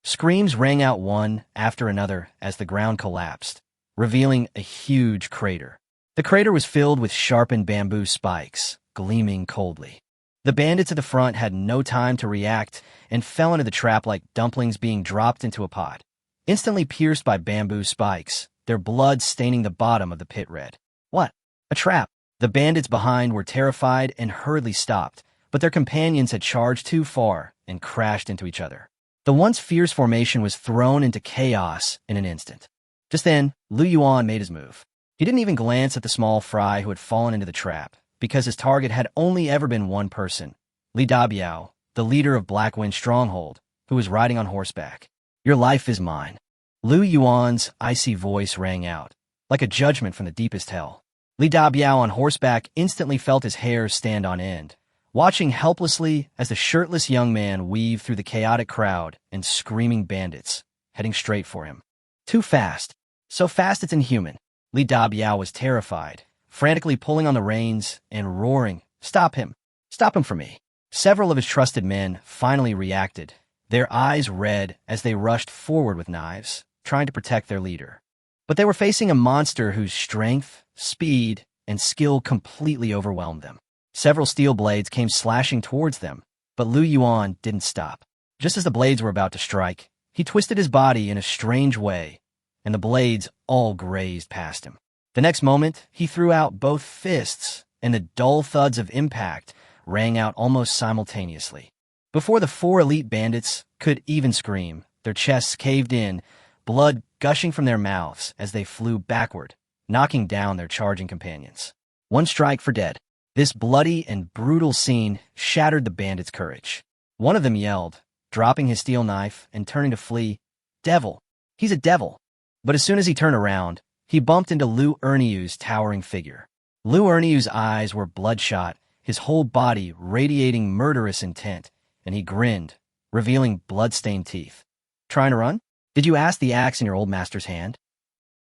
Screams rang out one after another as the ground collapsed, revealing a huge crater. The crater was filled with sharpened bamboo spikes, gleaming coldly. The bandits at the front had no time to react and fell into the trap like dumplings being dropped into a pot, instantly pierced by bamboo spikes, their blood staining the bottom of the pit red. What? A trap! The bandits behind were terrified and hurriedly stopped, but their companions had charged too far and crashed into each other. The once fierce formation was thrown into chaos in an instant. Just then, Lu Yuan made his move. He didn't even glance at the small fry who had fallen into the trap, because his target had only ever been one person, Li Dabiao, the leader of Black Wind Stronghold, who was riding on horseback. "Your life is mine." Lu Yuan's icy voice rang out, like a judgment from the deepest hell. Li Dabiao on horseback instantly felt his hair stand on end, watching helplessly as the shirtless young man weaved through the chaotic crowd and screaming bandits, heading straight for him. Too fast. So fast it's inhuman. Li Dabiao was terrified, frantically pulling on the reins and roaring, "Stop him! Stop him for me!" Several of his trusted men finally reacted, their eyes red as they rushed forward with knives, trying to protect their leader. But they were facing a monster whose strength, speed, and skill completely overwhelmed them. Several steel blades came slashing towards them, but Lu Yuan didn't stop. Just as the blades were about to strike, he twisted his body in a strange way, and the blades all grazed past him. The next moment, he threw out both fists, and the dull thuds of impact rang out almost simultaneously. Before the four elite bandits could even scream, their chests caved in, blood gushing from their mouths as they flew backward, knocking down their charging companions. One strike for dead. This bloody and brutal scene shattered the bandits' courage. One of them yelled, dropping his steel knife and turning to flee, "Devil! He's a devil!" But as soon as he turned around, he bumped into Lu Erniu's towering figure. Lu Erniu's eyes were bloodshot, his whole body radiating murderous intent, and he grinned, revealing blood-stained teeth. "Trying to run? Did you ask the axe in your old master's hand?"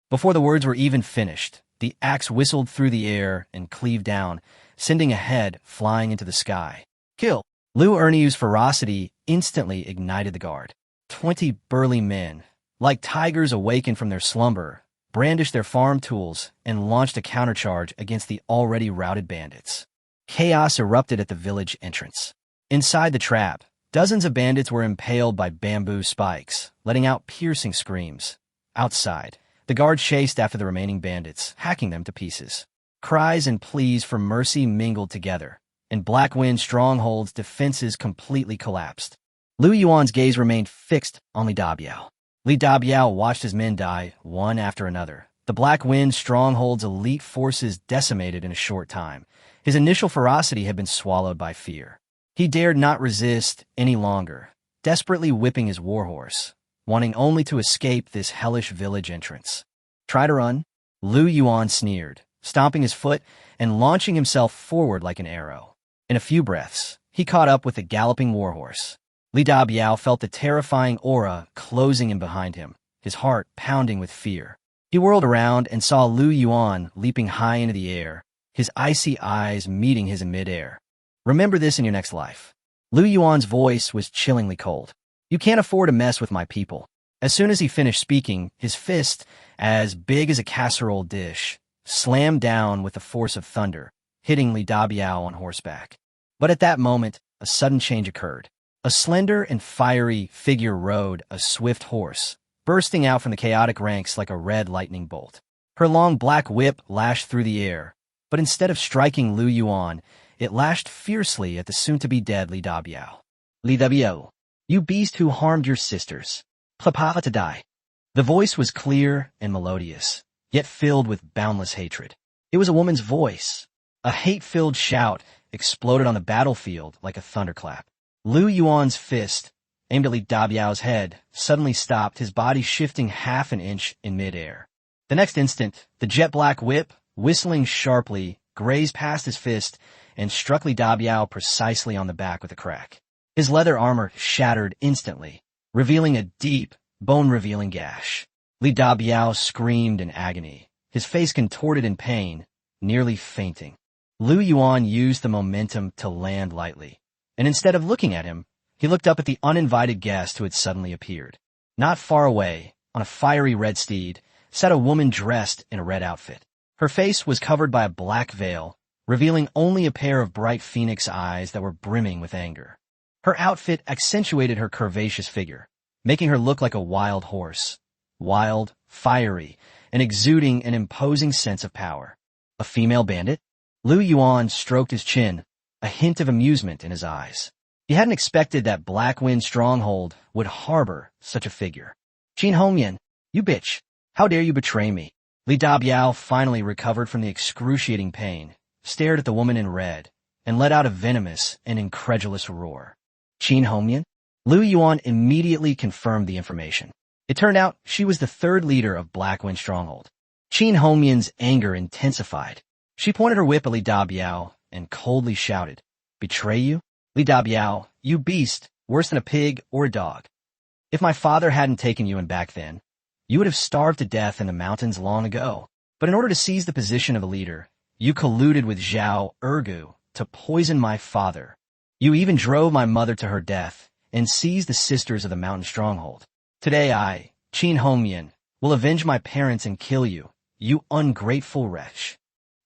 Before the words were even finished, the axe whistled through the air and cleaved down, sending a head flying into the sky. "Kill!" Lu Erniu's ferocity instantly ignited the guard. 20 burly men, like tigers awakened from their slumber, brandished their farm tools and launched a countercharge against the already routed bandits. Chaos erupted at the village entrance. Inside the trap, dozens of bandits were impaled by bamboo spikes, letting out piercing screams. Outside, the guard chased after the remaining bandits, hacking them to pieces. Cries and pleas for mercy mingled together, and Black Wind Stronghold's defenses completely collapsed. Lu Yuan's gaze remained fixed on Li Dabiao. Li Dabiao watched his men die, one after another. The Black Wind Stronghold's elite forces decimated in a short time. His initial ferocity had been swallowed by fear. He dared not resist any longer, desperately whipping his warhorse, wanting only to escape this hellish village entrance. Try to run? Lu Yuan sneered, stomping his foot and launching himself forward like an arrow. In a few breaths, he caught up with the galloping warhorse. Li Dabiao felt the terrifying aura closing in behind him, his heart pounding with fear. He whirled around and saw Lu Yuan leaping high into the air, his icy eyes meeting his in midair. Remember this in your next life. Lu Yuan's voice was chillingly cold. You can't afford to mess with my people. As soon as he finished speaking, his fist, as big as a casserole dish, slammed down with the force of thunder, hitting Li Dabiao on horseback. But at that moment, a sudden change occurred. A slender and fiery figure rode a swift horse, bursting out from the chaotic ranks like a red lightning bolt. Her long black whip lashed through the air, but instead of striking Lu Yuan, it lashed fiercely at the soon-to-be-dead Li Dabiao. Li Dabiao, you beast who harmed your sisters. Prepare to die. The voice was clear and melodious, yet filled with boundless hatred. It was a woman's voice. A hate-filled shout exploded on the battlefield like a thunderclap. Lu Yuan's fist, aimed at Li Dabiao's head, suddenly stopped, his body shifting half an inch in midair. The next instant, the jet-black whip, whistling sharply, grazed past his fist and struck Li Dabiao precisely on the back with a crack. His leather armor shattered instantly, revealing a deep, bone-revealing gash. Li Dabiao screamed in agony, his face contorted in pain, nearly fainting. Lu Yuan used the momentum to land lightly, and instead of looking at him, he looked up at the uninvited guest who had suddenly appeared. Not far away, on a fiery red steed, sat a woman dressed in a red outfit. Her face was covered by a black veil, revealing only a pair of bright phoenix eyes that were brimming with anger. Her outfit accentuated her curvaceous figure, making her look like a wild horse. Wild, fiery, and exuding an imposing sense of power. A female bandit? Lu Yuan stroked his chin, a hint of amusement in his eyes. He hadn't expected that Black Wind Stronghold would harbor such a figure. Qin Hongyan, you bitch, how dare you betray me? Li Dabiao finally recovered from the excruciating pain, stared at the woman in red, and let out a venomous and incredulous roar. Qin Hongyan? Lu Yuan immediately confirmed the information. It turned out she was the third leader of Black Wind Stronghold. Qin Hongyan's anger intensified. She pointed her whip at Li Dabiao and coldly shouted, Betray you? Li Dabiao, you beast, worse than a pig or a dog. If my father hadn't taken you in back then, you would have starved to death in the mountains long ago. But in order to seize the position of a leader, you colluded with Zhao Ergu to poison my father. You even drove my mother to her death and seized the sisters of the mountain stronghold. Today I, Qin Hongyan, will avenge my parents and kill you, you ungrateful wretch.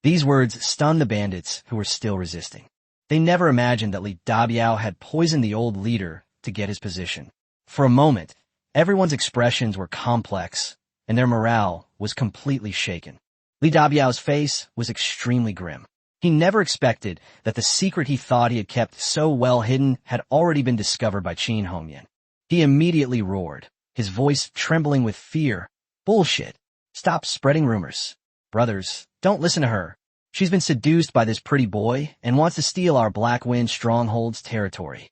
These words stunned the bandits who were still resisting. They never imagined that Li Dabiao had poisoned the old leader to get his position. For a moment, everyone's expressions were complex, and their morale was completely shaken. Li Dabiao's face was extremely grim. He never expected that the secret he thought he had kept so well hidden had already been discovered by Qin Hongyan. He immediately roared, his voice trembling with fear. Bullshit. Stop spreading rumors. Brothers, don't listen to her. She's been seduced by this pretty boy and wants to steal our Black Wind Stronghold's territory.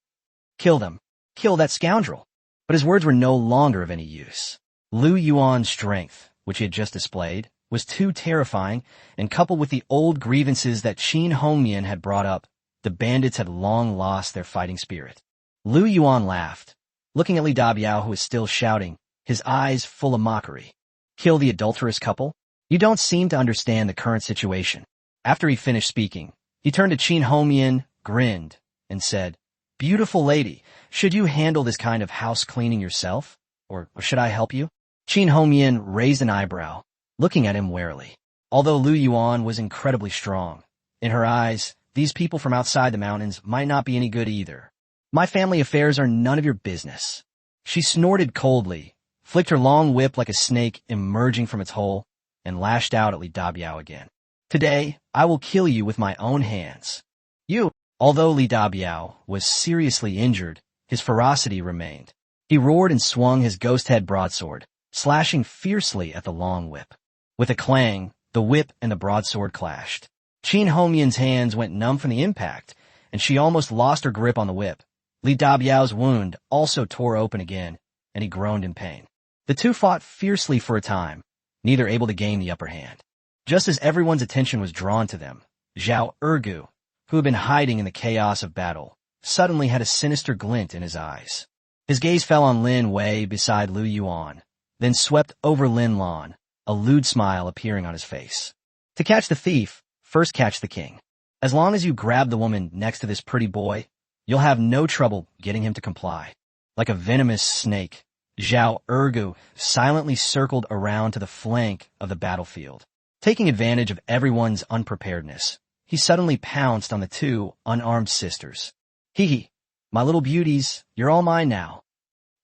Kill them. Kill that scoundrel. But his words were no longer of any use. Lu Yuan's strength, which he had just displayed, was too terrifying, and coupled with the old grievances that Qin Hongyan had brought up, the bandits had long lost their fighting spirit. Lu Yuan laughed, looking at Li Dabiao, who was still shouting, his eyes full of mockery. Kill the adulterous couple? You don't seem to understand the current situation. After he finished speaking, he turned to Qin Hongyan, grinned, and said, Beautiful lady, should you handle this kind of house cleaning yourself? Or should I help you? Qin Hongyan raised an eyebrow, looking at him warily. Although Lu Yuan was incredibly strong, in her eyes, these people from outside the mountains might not be any good either. My family affairs are none of your business. She snorted coldly, flicked her long whip like a snake emerging from its hole, and lashed out at Li Dabiao again. Today, I will kill you with my own hands. You, although Li Dabiao was seriously injured, his ferocity remained. He roared and swung his ghost-head broadsword, slashing fiercely at the long whip. With a clang, the whip and the broadsword clashed. Qin Hongyan's hands went numb from the impact, and she almost lost her grip on the whip. Li Dabiao's wound also tore open again, and he groaned in pain. The two fought fiercely for a time, neither able to gain the upper hand. Just as everyone's attention was drawn to them, Zhao Ergu, who had been hiding in the chaos of battle, suddenly had a sinister glint in his eyes. His gaze fell on Lin Wei beside Lu Yuan, then swept over Lin Lan, a lewd smile appearing on his face. To catch the thief, first catch the king. As long as you grab the woman next to this pretty boy, you'll have no trouble getting him to comply. Like a venomous snake, Zhao Ergu silently circled around to the flank of the battlefield. Taking advantage of everyone's unpreparedness, he suddenly pounced on the two unarmed sisters. Hee, my little beauties, you're all mine now.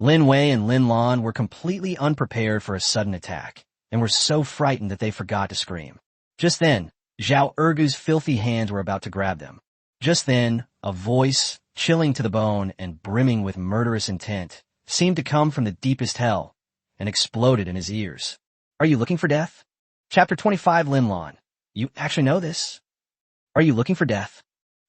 Lin Wei and Lin Lan were completely unprepared for a sudden attack, and were so frightened that they forgot to scream. Just then, Zhao Ergu's filthy hands were about to grab them. Just then, a voice, chilling to the bone and brimming with murderous intent, seemed to come from the deepest hell, and exploded in his ears. Are you looking for death? Chapter 25 Lin Lan. You actually know this? Are you looking for death?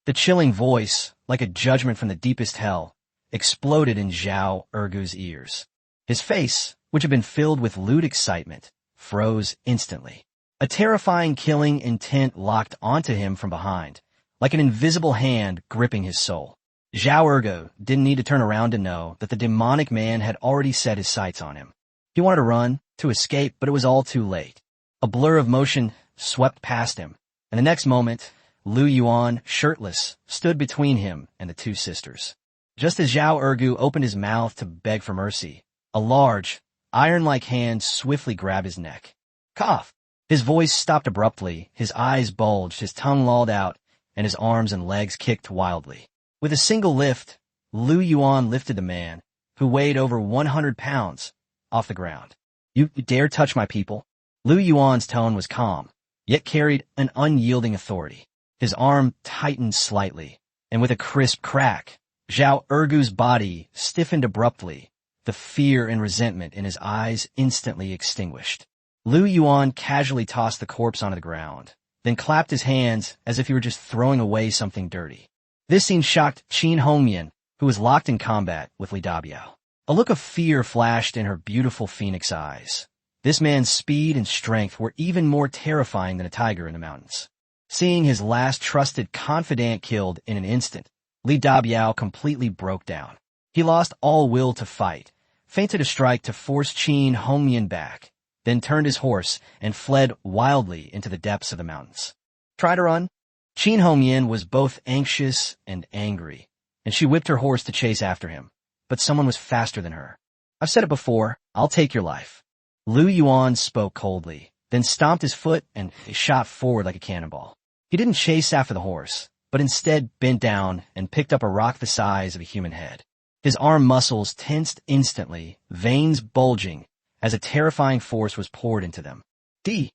The chilling voice, like a judgment from the deepest hell, exploded in Zhao Ergu's ears. His face, which had been filled with lewd excitement, froze instantly. A terrifying killing intent locked onto him from behind, like an invisible hand gripping his soul. Zhao Ergu didn't need to turn around to know that the demonic man had already set his sights on him. He wanted to run, to escape, but it was all too late. A blur of motion swept past him, and the next moment, Lu Yuan, shirtless, stood between him and the two sisters. Just as Zhao Ergu opened his mouth to beg for mercy, a large, iron-like hand swiftly grabbed his neck. Cough! His voice stopped abruptly, his eyes bulged, his tongue lolled out, and his arms and legs kicked wildly. With a single lift, Lu Yuan lifted the man, who weighed over 100 pounds, off the ground. You dare touch my people? Lu Yuan's tone was calm, yet carried an unyielding authority. His arm tightened slightly, and with a crisp crack, Zhao Ergu's body stiffened abruptly, the fear and resentment in his eyes instantly extinguished. Lu Yuan casually tossed the corpse onto the ground, then clapped his hands as if he were just throwing away something dirty. This scene shocked Qin Hongyan, who was locked in combat with Li Dabiao. A look of fear flashed in her beautiful phoenix eyes. This man's speed and strength were even more terrifying than a tiger in the mountains. Seeing his last trusted confidant killed in an instant, Li Dabiao completely broke down. He lost all will to fight, feinted a strike to force Qin Hongyan back, then turned his horse and fled wildly into the depths of the mountains. Try to run? Qin Hongyan was both anxious and angry, and she whipped her horse to chase after him. But someone was faster than her. I've said it before, I'll take your life. Lu Yuan spoke coldly, then stomped his foot and shot forward like a cannonball. He didn't chase after the horse, but instead bent down and picked up a rock the size of a human head. His arm muscles tensed instantly, veins bulging, as a terrifying force was poured into them. D!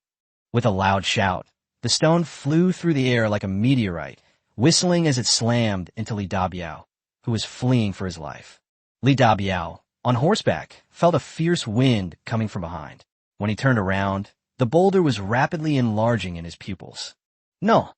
With a loud shout, the stone flew through the air like a meteorite, whistling as it slammed into Li Dabiao, who was fleeing for his life. Li Dabiao, on horseback, felt a fierce wind coming from behind. When he turned around, the boulder was rapidly enlarging in his pupils. No!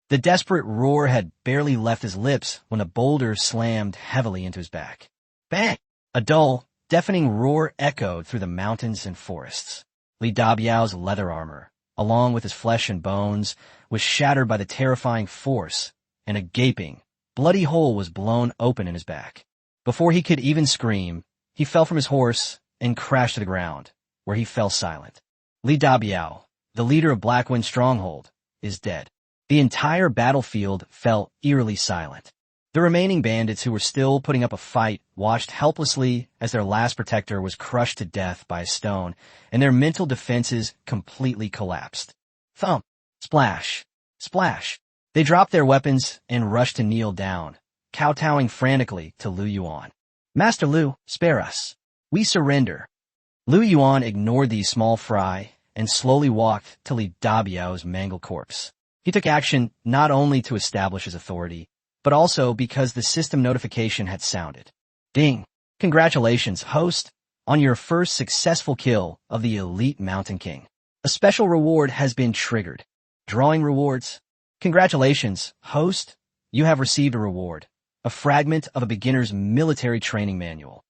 The desperate roar had barely left his lips when the boulder slammed heavily into his back. Bang! A dull, deafening roar echoed through the mountains and forests. Li Dabiao's leather armor, along with his flesh and bones, was shattered by the terrifying force, and a gaping, bloody hole was blown open in his back. Before he could even scream, he fell from his horse and crashed to the ground, where he fell silent. Li Dabiao, the leader of Blackwind's stronghold, is dead. The entire battlefield fell eerily silent. The remaining bandits who were still putting up a fight watched helplessly as their last protector was crushed to death by a stone, and their mental defenses completely collapsed. Thump! Splash! Splash! They dropped their weapons and rushed to kneel down, kowtowing frantically to Lu Yuan. Master Lu, spare us. We surrender. Lu Yuan ignored these small fry and slowly walked to Li Dabiao's mangled corpse. He took action not only to establish his authority, but also because the system notification had sounded. Ding! Congratulations, host, on your first successful kill of the elite Mountain King. A special reward has been triggered. Drawing rewards. Congratulations, host. You have received a reward. A fragment of a beginner's military training manual.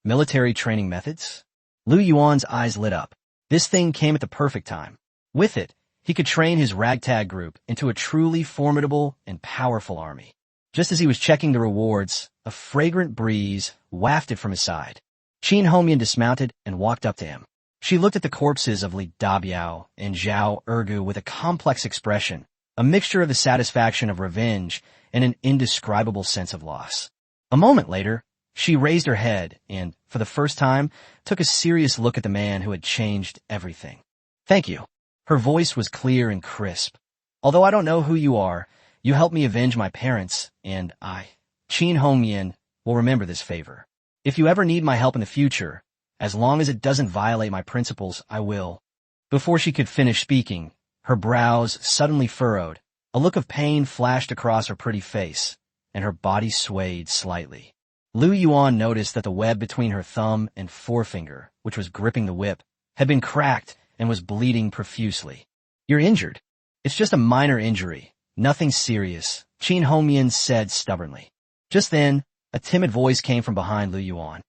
Military training methods? Lu Yuan's eyes lit up. This thing came at the perfect time. With it, he could train his ragtag group into a truly formidable and powerful army. Just as he was checking the rewards, a fragrant breeze wafted from his side. Qin Hongyan dismounted and walked up to him. She looked at the corpses of Li Dabiao and Zhao Ergu with a complex expression, a mixture of the satisfaction of revenge and an indescribable sense of loss. A moment later, she raised her head and, for the first time, took a serious look at the man who had changed everything. Thank you. Her voice was clear and crisp. Although I don't know who you are, you helped me avenge my parents, and I, Qin Hongyan, will remember this favor. If you ever need my help in the future, as long as it doesn't violate my principles, I will. Before she could finish speaking, her brows suddenly furrowed, a look of pain flashed across her pretty face, and her body swayed slightly. Lu Yuan noticed that the web between her thumb and forefinger, which was gripping the whip, had been cracked and was bleeding profusely. You're injured. It's just a minor injury. Nothing serious, Qin Hongyan said stubbornly. Just then, a timid voice came from behind Lu Yuan.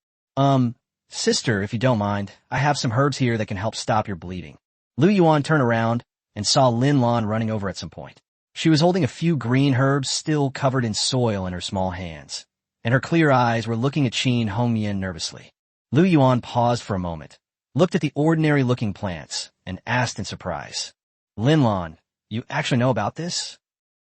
Sister, if you don't mind, I have some herbs here that can help stop your bleeding. Lu Yuan turned around and saw Lin Lan running over at some point. She was holding a few green herbs still covered in soil in her small hands, and her clear eyes were looking at Qin Hongyan nervously. Lu Yuan paused for a moment, looked at the ordinary-looking plants, and asked in surprise, Lin Lan, you actually know about this?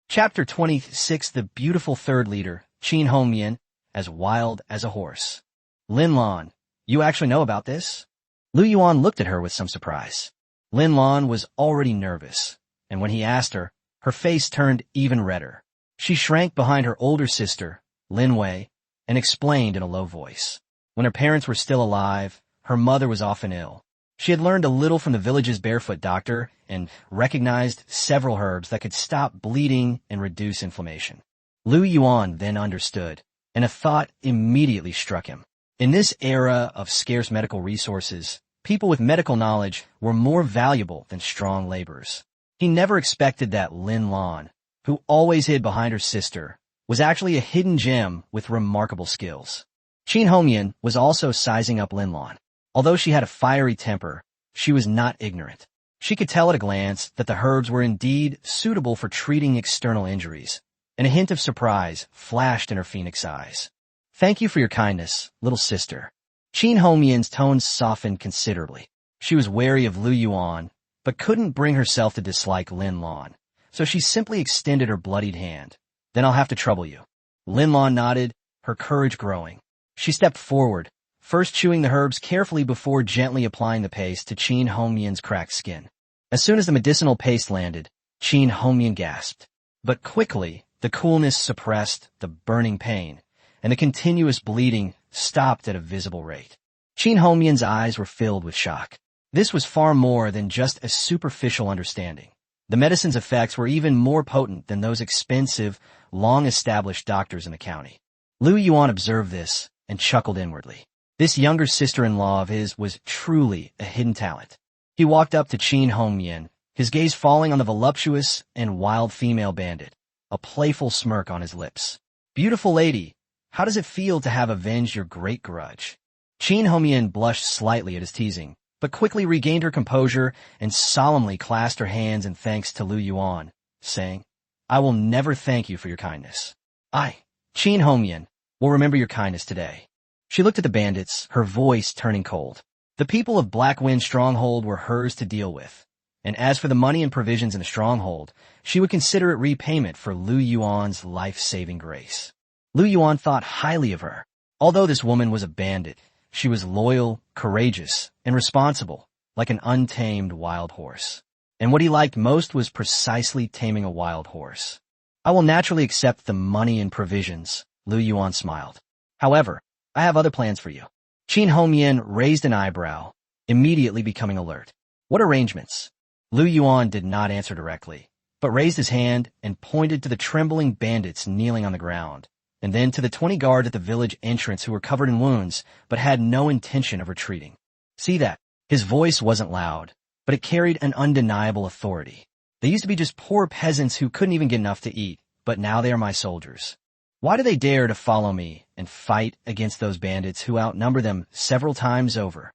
Chapter 26 The Beautiful Third Leader, Qin Hongyan, as wild as a horse. Lin Lan, you actually know about this? Lu Yuan looked at her with some surprise. Lin Lan was already nervous, and when he asked her, her face turned even redder. She shrank behind her older sister, Lin Wei, and explained in a low voice. When her parents were still alive, her mother was often ill. She had learned a little from the village's barefoot doctor and recognized several herbs that could stop bleeding and reduce inflammation. Lu Yuan then understood, and a thought immediately struck him. In this era of scarce medical resources, people with medical knowledge were more valuable than strong laborers. He never expected that Lin Lan, who always hid behind her sister, was actually a hidden gem with remarkable skills. Qin Hongyan was also sizing up Lin Lan. Although she had a fiery temper, she was not ignorant. She could tell at a glance that the herbs were indeed suitable for treating external injuries, and a hint of surprise flashed in her phoenix eyes. Thank you for your kindness, little sister. Qin Hongyan's tones softened considerably. She was wary of Lu Yuan, but couldn't bring herself to dislike Lin Lan, so she simply extended her bloodied hand. Then I'll have to trouble you. Lin Lan nodded, her courage growing. She stepped forward, first chewing the herbs carefully before gently applying the paste to Qin Hongyan's cracked skin. As soon as the medicinal paste landed, Qin Hongyan gasped. But quickly, the coolness suppressed the burning pain, and the continuous bleeding stopped at a visible rate. Qin Hongyan's eyes were filled with shock. This was far more than just a superficial understanding. The medicine's effects were even more potent than those expensive, long-established doctors in the county. Lu Yuan observed this and chuckled inwardly. This younger sister-in-law of his was truly a hidden talent. He walked up to Qin Hongyan, his gaze falling on the voluptuous and wild female bandit, a playful smirk on his lips. Beautiful lady, how does it feel to have avenged your great grudge? Qin Hongyan blushed slightly at his teasing, but quickly regained her composure and solemnly clasped her hands in thanks to Lu Yuan, saying, I will never thank you for your kindness. I, Qin Hongyan, will remember your kindness today. She looked at the bandits, her voice turning cold. The people of Blackwind Stronghold were hers to deal with, and as for the money and provisions in the stronghold, she would consider it repayment for Lu Yuan's life-saving grace. Lu Yuan thought highly of her. Although this woman was a bandit, she was loyal, courageous, and responsible, like an untamed wild horse. And what he liked most was precisely taming a wild horse. I will naturally accept the money and provisions, Lu Yuan smiled. However, I have other plans for you. Qin Hongyan raised an eyebrow, immediately becoming alert. What arrangements? Lu Yuan did not answer directly, but raised his hand and pointed to the trembling bandits kneeling on the ground, and then to the 20 guards at the village entrance who were covered in wounds, but had no intention of retreating. See that? His voice wasn't loud, but it carried an undeniable authority. They used to be just poor peasants who couldn't even get enough to eat, but now they are my soldiers. Why do they dare to follow me and fight against those bandits who outnumber them several times over?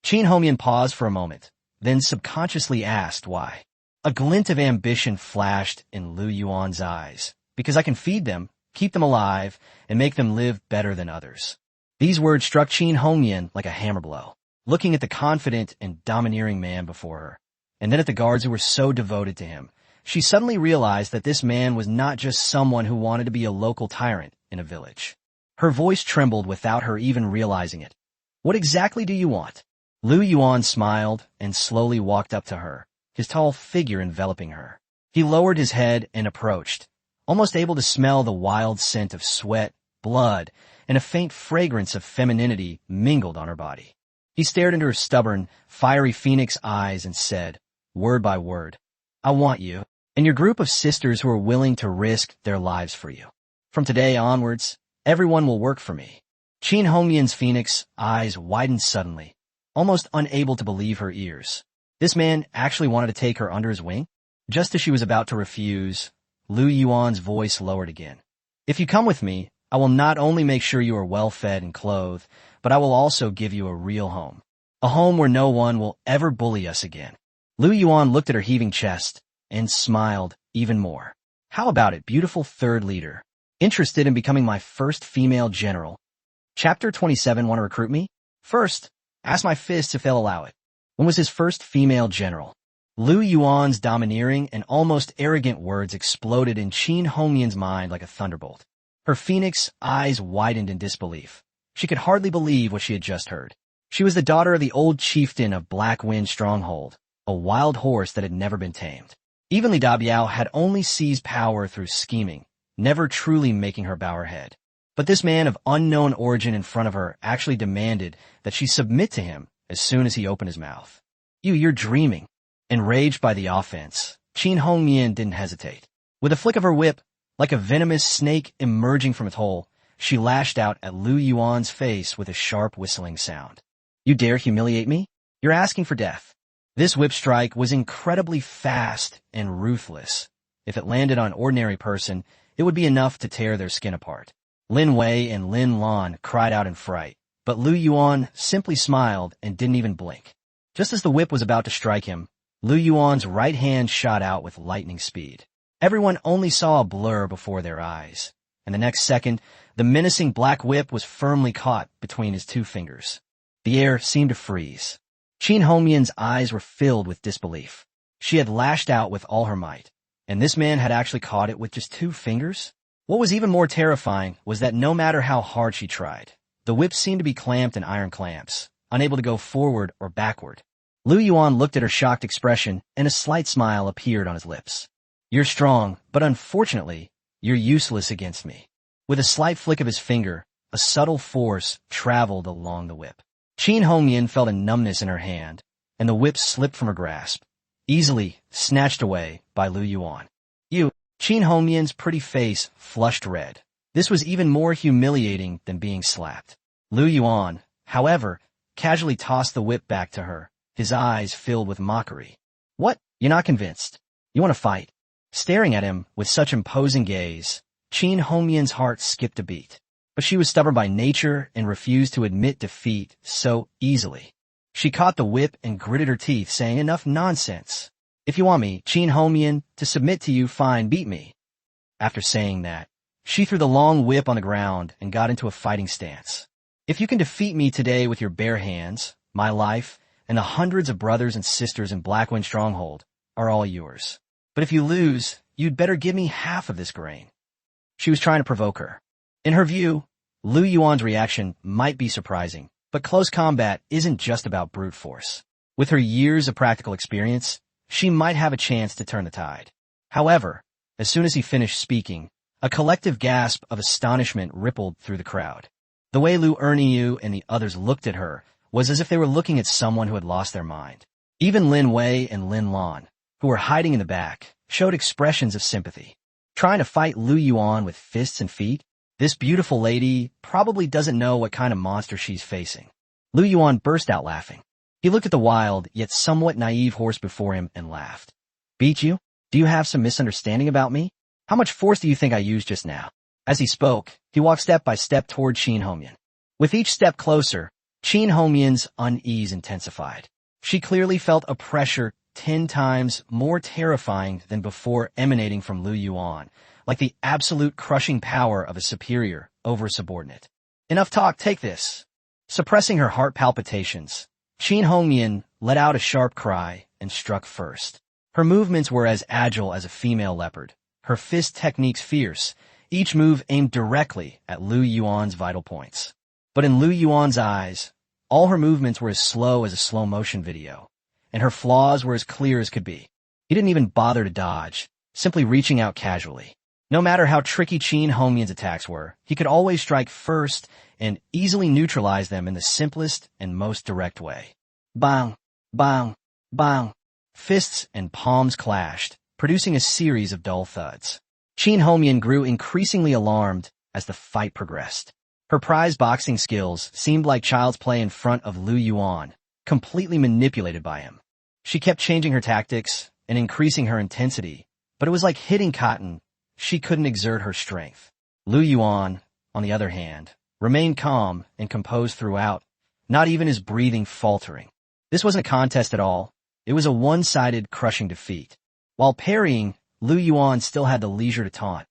Qin Hongyan paused for a moment, then subconsciously asked why. A glint of ambition flashed in Lu Yuan's eyes. Because I can feed them, keep them alive, and make them live better than others. These words struck Qin Hongyan like a hammer blow, looking at the confident and domineering man before her, and then at the guards who were so devoted to him. She suddenly realized that this man was not just someone who wanted to be a local tyrant in a village. Her voice trembled without her even realizing it. What exactly do you want? Lu Yuan smiled and slowly walked up to her, his tall figure enveloping her. He lowered his head and approached, almost able to smell the wild scent of sweat, blood, and a faint fragrance of femininity mingled on her body. He stared into her stubborn, fiery phoenix eyes and said, word by word, I want you, and your group of sisters who are willing to risk their lives for you. From today onwards, everyone will work for me. Qin Hongyan's phoenix eyes widened suddenly, almost unable to believe her ears. This man actually wanted to take her under his wing? Just as she was about to refuse, Lu Yuan's voice lowered again. If you come with me, I will not only make sure you are well fed and clothed, but I will also give you a real home. A home where no one will ever bully us again. Lu Yuan looked at her heaving chest and smiled even more. How about it, beautiful third leader? Interested in becoming my first female general? Chapter 27, want to recruit me? First, ask my fists if they'll allow it. When was his first female general? Lu Yuan's domineering and almost arrogant words exploded in Qin Hongyan's mind like a thunderbolt. Her phoenix eyes widened in disbelief. She could hardly believe what she had just heard. She was the daughter of the old chieftain of Black Wind Stronghold, a wild horse that had never been tamed. Even Li Dabiao had only seized power through scheming, never truly making her bow her head. But this man of unknown origin in front of her actually demanded that she submit to him as soon as he opened his mouth. You're dreaming. Enraged by the offense, Qin Hongyan didn't hesitate. With a flick of her whip, like a venomous snake emerging from its hole, she lashed out at Lu Yuan's face with a sharp whistling sound. You dare humiliate me? You're asking for death. This whip strike was incredibly fast and ruthless. If it landed on an ordinary person, it would be enough to tear their skin apart. Lin Wei and Lin Lan cried out in fright, but Lu Yuan simply smiled and didn't even blink. Just as the whip was about to strike him, Lu Yuan's right hand shot out with lightning speed. Everyone only saw a blur before their eyes, and the next second, the menacing black whip was firmly caught between his two fingers. The air seemed to freeze. Qin Hongyan's eyes were filled with disbelief. She had lashed out with all her might, and this man had actually caught it with just 2 fingers? What was even more terrifying was that no matter how hard she tried, the whip seemed to be clamped in iron clamps, unable to go forward or backward. Lu Yuan looked at her shocked expression, and a slight smile appeared on his lips. You're strong, but unfortunately, you're useless against me. With a slight flick of his finger, a subtle force traveled along the whip. Qin Hongyan felt a numbness in her hand, and the whip slipped from her grasp, easily snatched away by Lu Yuan. Qin Hongyan's pretty face flushed red. This was even more humiliating than being slapped. Lu Yuan, however, casually tossed the whip back to her, his eyes filled with mockery. What? You're not convinced? You want to fight? Staring at him with such imposing gaze, Qin Hongyan's heart skipped a beat. But she was stubborn by nature and refused to admit defeat so easily. She caught the whip and gritted her teeth, saying, enough nonsense. If you want me, Qin Hongyan, to submit to you, fine, beat me. After saying that, she threw the long whip on the ground and got into a fighting stance. If you can defeat me today with your bare hands, my life, and the hundreds of brothers and sisters in Blackwind Stronghold are all yours. But if you lose, you'd better give me half of this grain. She was trying to provoke her. In her view, Lu Yuan's reaction might be surprising, but close combat isn't just about brute force. With her years of practical experience, she might have a chance to turn the tide. However, as soon as he finished speaking, a collective gasp of astonishment rippled through the crowd. The way Lu Erniu and the others looked at her was as if they were looking at someone who had lost their mind. Even Lin Wei and Lin Lan, who were hiding in the back, showed expressions of sympathy. Trying to fight Lu Yuan with fists and feet? This beautiful lady probably doesn't know what kind of monster she's facing. Lu Yuan burst out laughing. He looked at the wild, yet somewhat naive horse before him and laughed. Beat you? Do you have some misunderstanding about me? How much force do you think I used just now? As he spoke, he walked step by step toward Qin Hongyan. With each step closer, Qin Hongyan's unease intensified. She clearly felt a pressure 10 times more terrifying than before emanating from Lu Yuan, like the absolute crushing power of a superior over a subordinate. Enough talk, take this. Suppressing her heart palpitations, Qin Hongyan let out a sharp cry and struck first. Her movements were as agile as a female leopard, her fist techniques fierce, each move aimed directly at Lu Yuan's vital points. But in Lu Yuan's eyes, all her movements were as slow as a slow-motion video, and her flaws were as clear as could be. He didn't even bother to dodge, simply reaching out casually. No matter how tricky Qin Hongyan's attacks were, he could always strike first and easily neutralize them in the simplest and most direct way. Bang, bang, bang. Fists and palms clashed, producing a series of dull thuds. Qin Hongyan grew increasingly alarmed as the fight progressed. Her prized boxing skills seemed like child's play in front of Lu Yuan, completely manipulated by him. She kept changing her tactics and increasing her intensity, but it was like hitting cotton. She couldn't exert her strength. Lu Yuan, on the other hand, remained calm and composed throughout, not even his breathing faltering. This wasn't a contest at all. It was a one-sided, crushing defeat. While parrying, Lu Yuan still had the leisure to taunt.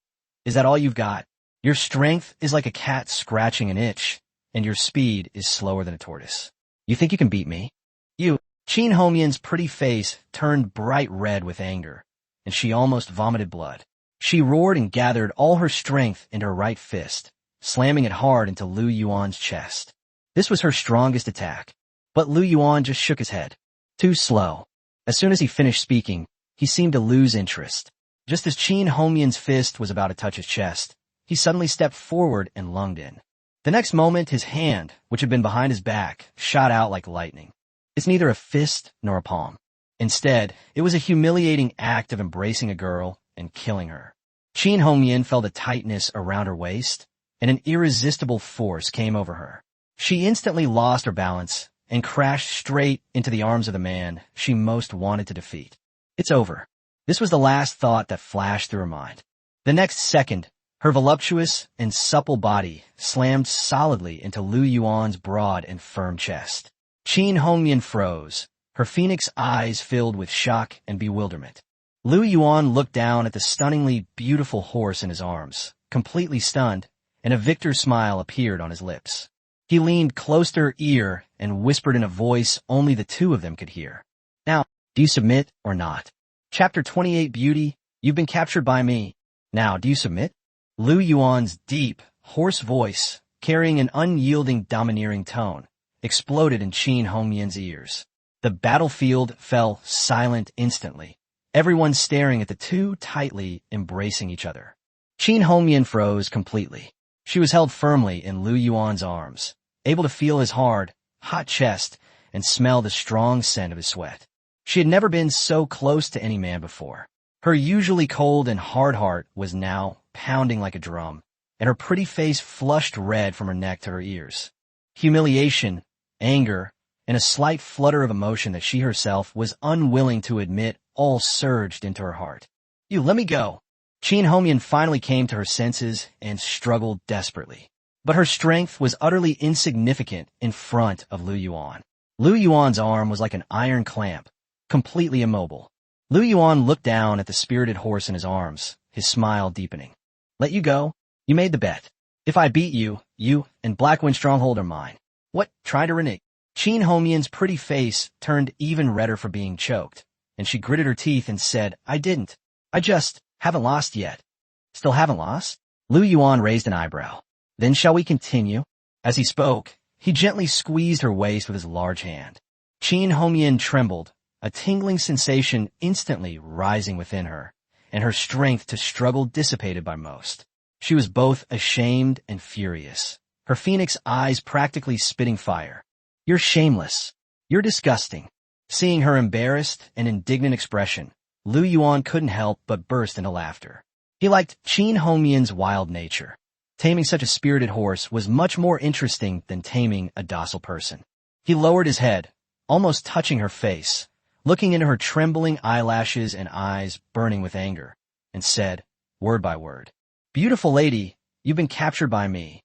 Is that all you've got? Your strength is like a cat scratching an itch, and your speed is slower than a tortoise. You think you can beat me? You. Qin Hongyan's pretty face turned bright red with anger, and she almost vomited blood. She roared and gathered all her strength into her right fist, slamming it hard into Lu Yuan's chest. This was her strongest attack, but Lu Yuan just shook his head. Too slow. As soon as he finished speaking, he seemed to lose interest. Just as Qin Hongyan's fist was about to touch his chest, he suddenly stepped forward and lunged in. The next moment, his hand, which had been behind his back, shot out like lightning. It's neither a fist nor a palm. Instead, it was a humiliating act of embracing a girl and killing her. Qin Hongyan felt a tightness around her waist, and an irresistible force came over her. She instantly lost her balance and crashed straight into the arms of the man she most wanted to defeat. It's over. This was the last thought that flashed through her mind. The next second, her voluptuous and supple body slammed solidly into Lu Yuan's broad and firm chest. Qin Hongyan froze, her phoenix eyes filled with shock and bewilderment. Lu Yuan looked down at the stunningly beautiful horse in his arms, completely stunned, and a victor's smile appeared on his lips. He leaned close to her ear and whispered in a voice only the two of them could hear. Now, do you submit or not? Chapter 28 Beauty, you've been captured by me. Now, do you submit? Lu Yuan's deep, hoarse voice, carrying an unyielding, domineering tone, exploded in Qin Hongyan's ears. The battlefield fell silent instantly, everyone staring at the two tightly embracing each other. Qin Hongyan froze completely. She was held firmly in Lu Yuan's arms, able to feel his hard, hot chest and smell the strong scent of his sweat. She had never been so close to any man before. Her usually cold and hard heart was now pounding like a drum, and her pretty face flushed red from her neck to her ears. Humiliation, anger, and a slight flutter of emotion that she herself was unwilling to admit all surged into her heart. You let me go. Qin Hongyan finally came to her senses and struggled desperately. But her strength was utterly insignificant in front of Lu Yuan. Lu Yuan's arm was like an iron clamp, completely immobile. Lu Yuan looked down at the spirited horse in his arms, his smile deepening. Let you go? You made the bet. If I beat you, you and Blackwind Stronghold are mine. What? Try to renege? Qin Hongyan's pretty face turned even redder for being choked, and she gritted her teeth and said, I didn't. I just haven't lost yet. Still haven't lost? Lu Yuan raised an eyebrow. Then shall we continue? As he spoke, he gently squeezed her waist with his large hand. Qin Hongyan trembled, a tingling sensation instantly rising within her, and her strength to struggle dissipated by most. She was both ashamed and furious, her phoenix eyes practically spitting fire. You're shameless. You're disgusting. Seeing her embarrassed and indignant expression, Lu Yuan couldn't help but burst into laughter. He liked Qin Hongyan's wild nature. Taming such a spirited horse was much more interesting than taming a docile person. He lowered his head, almost touching her face, looking into her trembling eyelashes and eyes burning with anger, and said, word by word, "Beautiful lady, you've been captured by me.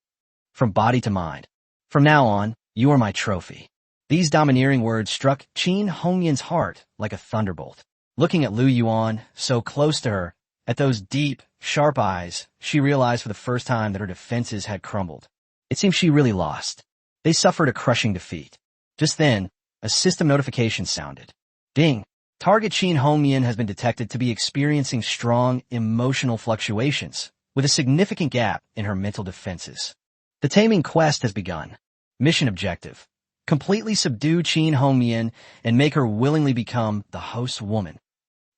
From body to mind. From now on, you are my trophy." These domineering words struck Qin Hongyan's heart like a thunderbolt. Looking at Lu Yuan, so close to her, at those deep, sharp eyes, she realized for the first time that her defenses had crumbled. It seemed she really lost. They suffered a crushing defeat. Just then, a system notification sounded. Ding! Target Qin Hongyan has been detected to be experiencing strong emotional fluctuations, with a significant gap in her mental defenses. The taming quest has begun. Mission objective: completely subdue Qin Hongyan and make her willingly become the host's woman.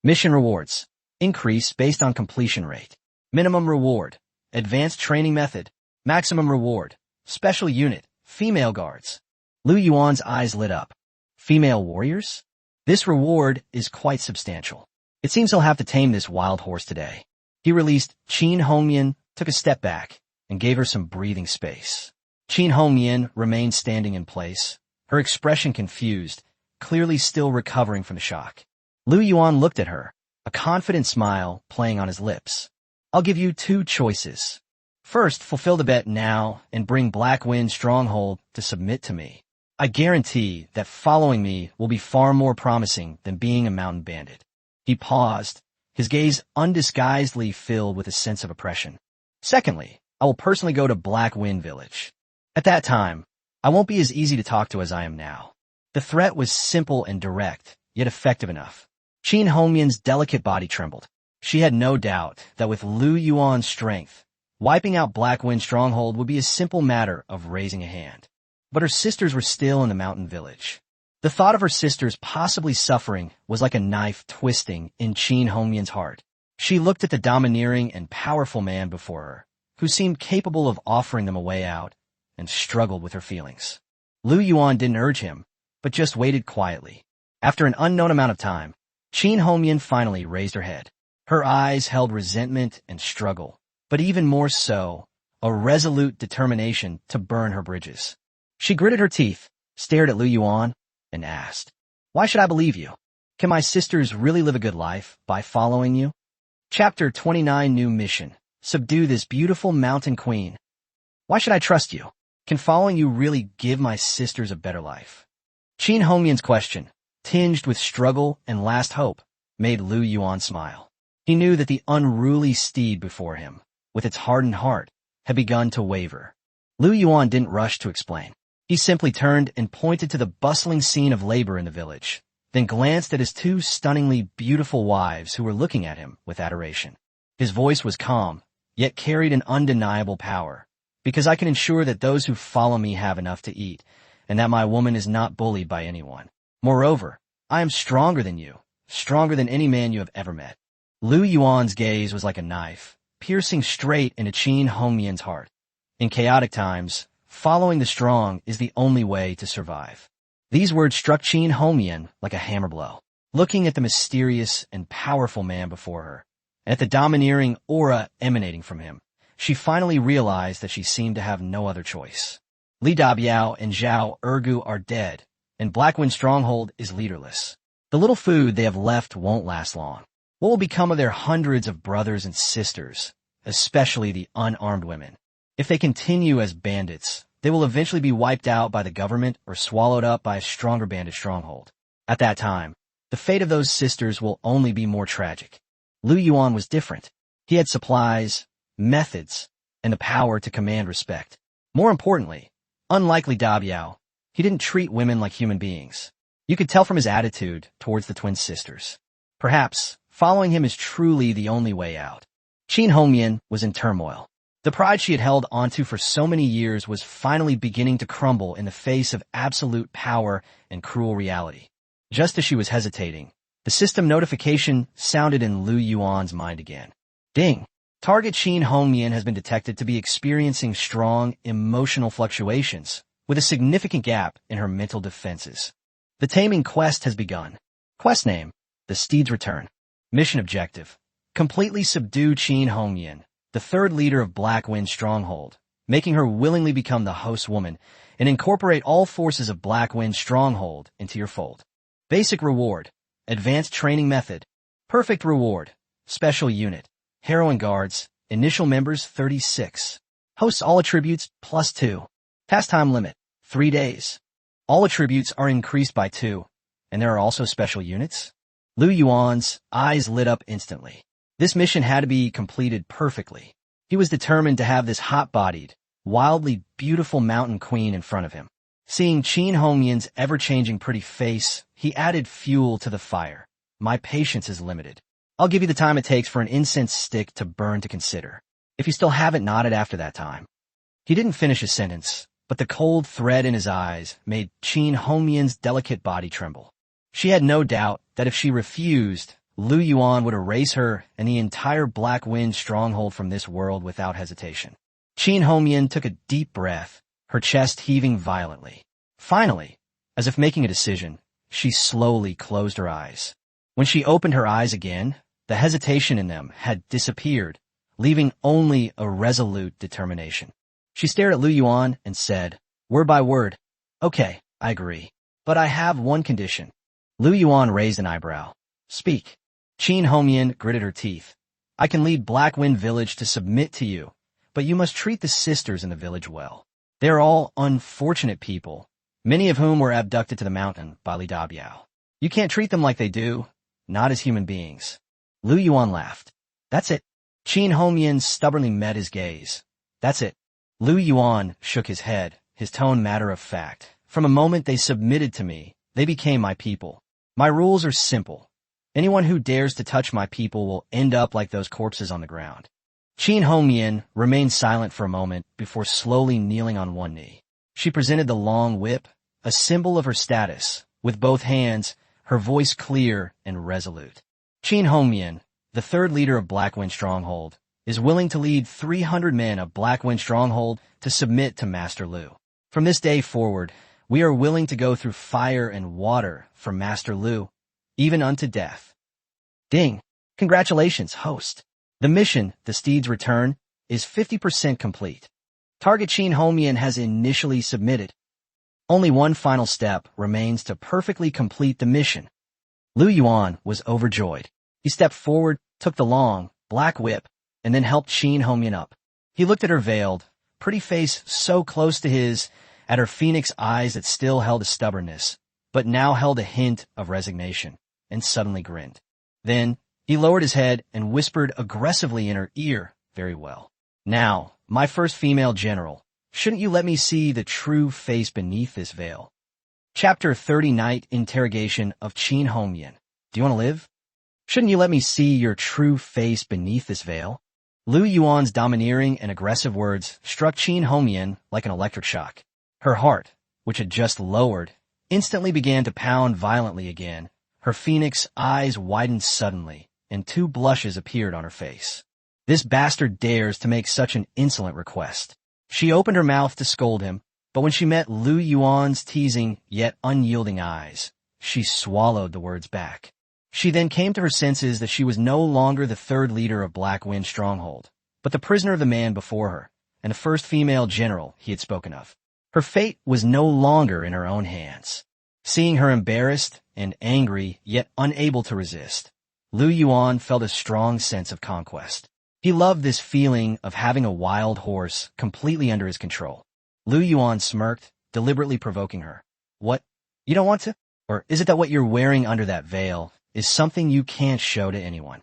Mission rewards: increase based on completion rate. Minimum reward: advanced training method. Maximum reward: special unit, female guards. Lu Yuan's eyes lit up. Female warriors? This reward is quite substantial. It seems he'll have to tame this wild horse today. He released Qin Hongyan, took a step back, and gave her some breathing space. Qin Hongyan remained standing in place, her expression confused, clearly still recovering from the shock. Lu Yuan looked at her, a confident smile playing on his lips. "I'll give you two choices. First, fulfill the bet now and bring Black Wind Stronghold to submit to me. I guarantee that following me will be far more promising than being a mountain bandit." He paused, his gaze undisguisedly filled with a sense of oppression. "Secondly, I will personally go to Black Wind Village. At that time, I won't be as easy to talk to as I am now." The threat was simple and direct, yet effective enough. Qin Hongyan's delicate body trembled. She had no doubt that with Lu Yuan's strength, wiping out Black Wind Stronghold would be a simple matter of raising a hand. But her sisters were still in the mountain village. The thought of her sisters possibly suffering was like a knife twisting in Qin Hongyan's heart. She looked at the domineering and powerful man before her, who seemed capable of offering them a way out, and struggled with her feelings. Lu Yuan didn't urge him, but just waited quietly. After an unknown amount of time, Qin Hongyan finally raised her head. Her eyes held resentment and struggle, but even more so, a resolute determination to burn her bridges. She gritted her teeth, stared at Lu Yuan, and asked, "Why should I believe you? Can my sisters really live a good life by following you?" Chapter 29 New Mission: Subdue this beautiful mountain queen. "Why should I trust you? Can following you really give my sisters a better life?" Qin Hongyan's question, tinged with struggle and last hope, made Lu Yuan smile. He knew that the unruly steed before him, with its hardened heart, had begun to waver. Lu Yuan didn't rush to explain. He simply turned and pointed to the bustling scene of labor in the village, then glanced at his two stunningly beautiful wives who were looking at him with adoration. His voice was calm, yet carried an undeniable power. "Because I can ensure that those who follow me have enough to eat, and that my woman is not bullied by anyone. Moreover, I am stronger than you, stronger than any man you have ever met." Lu Yuan's gaze was like a knife, piercing straight into Qin Hongyan's heart. In chaotic times, following the strong is the only way to survive. These words struck Qin Hongyan like a hammer blow. Looking at the mysterious and powerful man before her, and at the domineering aura emanating from him, she finally realized that she seemed to have no other choice. Li Dabiao and Zhao Ergu are dead, and Blackwind Stronghold is leaderless. The little food they have left won't last long. What will become of their hundreds of brothers and sisters, especially the unarmed women? If they continue as bandits, they will eventually be wiped out by the government or swallowed up by a stronger bandit stronghold. At that time, the fate of those sisters will only be more tragic. Lu Yuan was different. He had supplies, methods, and the power to command respect. More importantly, unlike Li Dabiao, he didn't treat women like human beings. You could tell from his attitude towards the twin sisters. Perhaps, following him is truly the only way out. Qin Hongyan was in turmoil. The pride she had held onto for so many years was finally beginning to crumble in the face of absolute power and cruel reality. Just as she was hesitating, the system notification sounded in Lu Yuan's mind again. Ding! Target Qin Hongyan has been detected to be experiencing strong emotional fluctuations, with a significant gap in her mental defenses. The taming quest has begun. Quest name: The Steed's Return. Mission objective: completely subdue Qin Hongyan the third leader of Black Wind Stronghold, making her willingly become the host woman and incorporate all forces of Black Wind Stronghold into your fold. Basic reward, advanced training method, perfect reward, special unit, heroine guards, initial members 36. Hosts all attributes +2. Pastime limit, 3 days. All attributes are increased by 2, and there are also special units. Lu Yuan's eyes lit up instantly. This mission had to be completed perfectly. He was determined to have this hot-bodied, wildly beautiful mountain queen in front of him. Seeing Qin Hongyan's ever-changing pretty face, he added fuel to the fire. My patience is limited. I'll give you the time it takes for an incense stick to burn to consider. If you still haven't nodded after that time. He didn't finish his sentence, but the cold thread in his eyes made Qin Hongyan's delicate body tremble. She had no doubt that if she refused, Lu Yuan would erase her and the entire Black Wind Stronghold from this world without hesitation. Qin Hongyan took a deep breath, her chest heaving violently. Finally, as if making a decision, she slowly closed her eyes. When she opened her eyes again, the hesitation in them had disappeared, leaving only a resolute determination. She stared at Lu Yuan and said, word by word, "Okay, I agree. But I have one condition." Lu Yuan raised an eyebrow. "Speak." Qin Hongyan gritted her teeth. "I can lead Black Wind Village to submit to you, but you must treat the sisters in the village well. They are all unfortunate people, many of whom were abducted to the mountain by Li Dabiao. You can't treat them like they do, not as human beings." Lu Yuan laughed. "That's it." Qin Hongyan stubbornly met his gaze. "That's it." Lu Yuan shook his head, his tone matter of fact. "From a moment they submitted to me, they became my people. My rules are simple. Anyone who dares to touch my people will end up like those corpses on the ground." Qin Hongyan remained silent for a moment before slowly kneeling on one knee. She presented the long whip, a symbol of her status, with both hands, her voice clear and resolute. Qin Hongyan, the third leader of Black Wind Stronghold, is willing to lead 300 men of Black Wind Stronghold to submit to Master Lu. From this day forward, we are willing to go through fire and water for Master Lu, even unto death. Ding! Congratulations, host. The mission, The Steed's Return, is 50% complete. Target Qin Hongyan has initially submitted. Only one final step remains to perfectly complete the mission. Lu Yuan was overjoyed. He stepped forward, took the long, black whip, and then helped Qin Hongyan up. He looked at her veiled, pretty face so close to his, at her phoenix eyes that still held a stubbornness, but now held a hint of resignation, and suddenly grinned. Then, he lowered his head and whispered aggressively in her ear, "Very well. Now, my first female general, shouldn't you let me see the true face beneath this veil?" Chapter 30 Night Interrogation of Qin Hongyan. "Do you want to live? Shouldn't you let me see your true face beneath this veil?" Lu Yuan's domineering and aggressive words struck Qin Hongyan like an electric shock. Her heart, which had just lowered, instantly began to pound violently again. Her phoenix eyes widened suddenly, and 2 blushes appeared on her face. This bastard dares to make such an insolent request. She opened her mouth to scold him, but when she met Lu Yuan's teasing yet unyielding eyes, she swallowed the words back. She then came to her senses that she was no longer the third leader of Black Wind Stronghold, but the prisoner of the man before her, and the first female general he had spoken of. Her fate was no longer in her own hands. Seeing her embarrassed and angry yet unable to resist, Lu Yuan felt a strong sense of conquest. He loved this feeling of having a wild horse completely under his control. Lu Yuan smirked, deliberately provoking her. "What? You don't want to? Or is it that what you're wearing under that veil is something you can't show to anyone?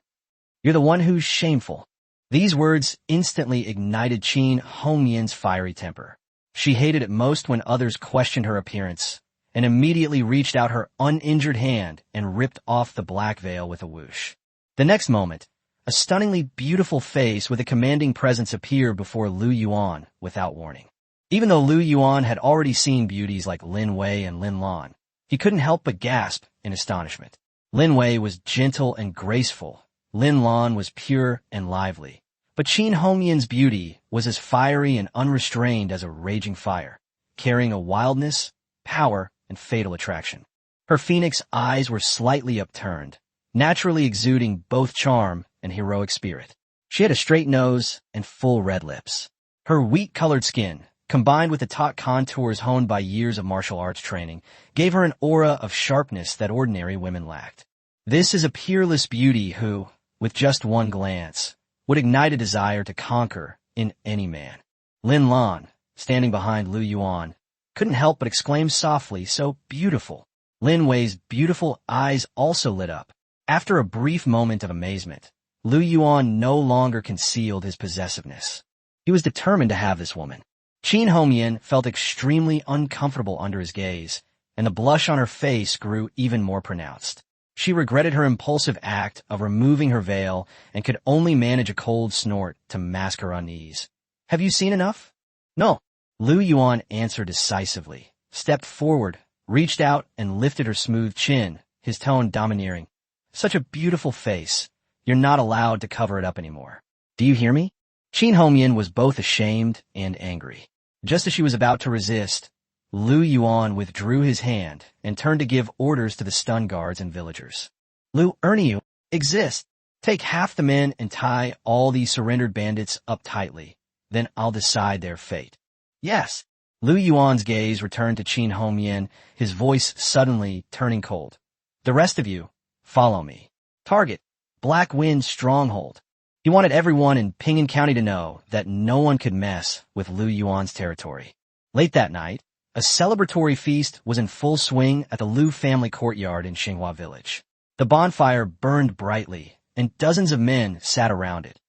You're the one who's shameful." These words instantly ignited Qin Hongyan's fiery temper. She hated it most when others questioned her appearance, and immediately reached out her uninjured hand and ripped off the black veil with a whoosh. The next moment, a stunningly beautiful face with a commanding presence appeared before Lu Yuan without warning. Even though Lu Yuan had already seen beauties like Lin Wei and Lin Lan, he couldn't help but gasp in astonishment. Lin Wei was gentle and graceful. Lin Lan was pure and lively. But Qin Hongyan's beauty was as fiery and unrestrained as a raging fire, carrying a wildness, power, and fatal attraction. Her phoenix eyes were slightly upturned, naturally exuding both charm and heroic spirit. She had a straight nose and full red lips. Her wheat-colored skin, combined with the taut contours honed by years of martial arts training, gave her an aura of sharpness that ordinary women lacked. This is a peerless beauty who, with just one glance, would ignite a desire to conquer in any man. Lin Lan, standing behind Lu Yuan, couldn't help but exclaim softly, "So beautiful." Lin Wei's beautiful eyes also lit up. After a brief moment of amazement, Lu Yuan no longer concealed his possessiveness. He was determined to have this woman. Qin Hongyan felt extremely uncomfortable under his gaze, and the blush on her face grew even more pronounced. She regretted her impulsive act of removing her veil and could only manage a cold snort to mask her unease. "Have you seen enough?" "No." Lu Yuan answered decisively, stepped forward, reached out and lifted her smooth chin, his tone domineering. "Such a beautiful face. You're not allowed to cover it up anymore. Do you hear me?" Qin Hongyan was both ashamed and angry. Just as she was about to resist, Lu Yuan withdrew his hand and turned to give orders to the stun guards and villagers. "Lu Erniu, exist. Take half the men and tie all these surrendered bandits up tightly. Then I'll decide their fate." "Yes." Lu Yuan's gaze returned to Qin Hongyan, his voice suddenly turning cold. "The rest of you, follow me. Target, Black Wind's stronghold." He wanted everyone in Ping'an County to know that no one could mess with Lu Yuan's territory. Late that night, a celebratory feast was in full swing at the Lu family courtyard in Xinghua Village. The bonfire burned brightly, and dozens of men sat around it,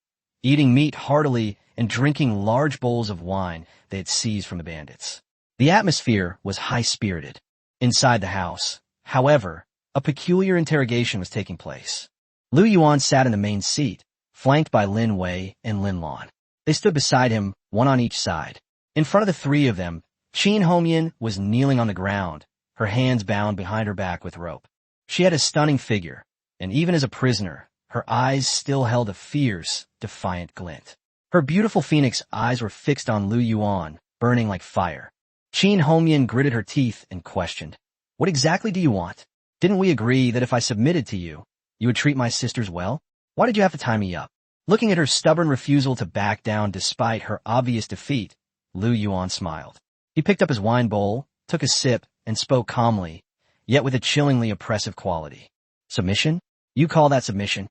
eating meat heartily and drinking large bowls of wine they had seized from the bandits. The atmosphere was high-spirited. Inside the house, however, a peculiar interrogation was taking place. Lu Yuan sat in the main seat, flanked by Lin Wei and Lin Lan. They stood beside him, one on each side. In front of the three of them, Qin Hongyan was kneeling on the ground, her hands bound behind her back with rope. She had a stunning figure, and even as a prisoner, her eyes still held a fierce, defiant glint. Her beautiful phoenix eyes were fixed on Lu Yuan, burning like fire. Qin Hongyan gritted her teeth and questioned, "What exactly do you want? Didn't we agree that if I submitted to you, you would treat my sisters well? Why did you have to tie me up?" Looking at her stubborn refusal to back down despite her obvious defeat, Lu Yuan smiled. He picked up his wine bowl, took a sip, and spoke calmly, yet with a chillingly oppressive quality. "Submission? You call that submission?"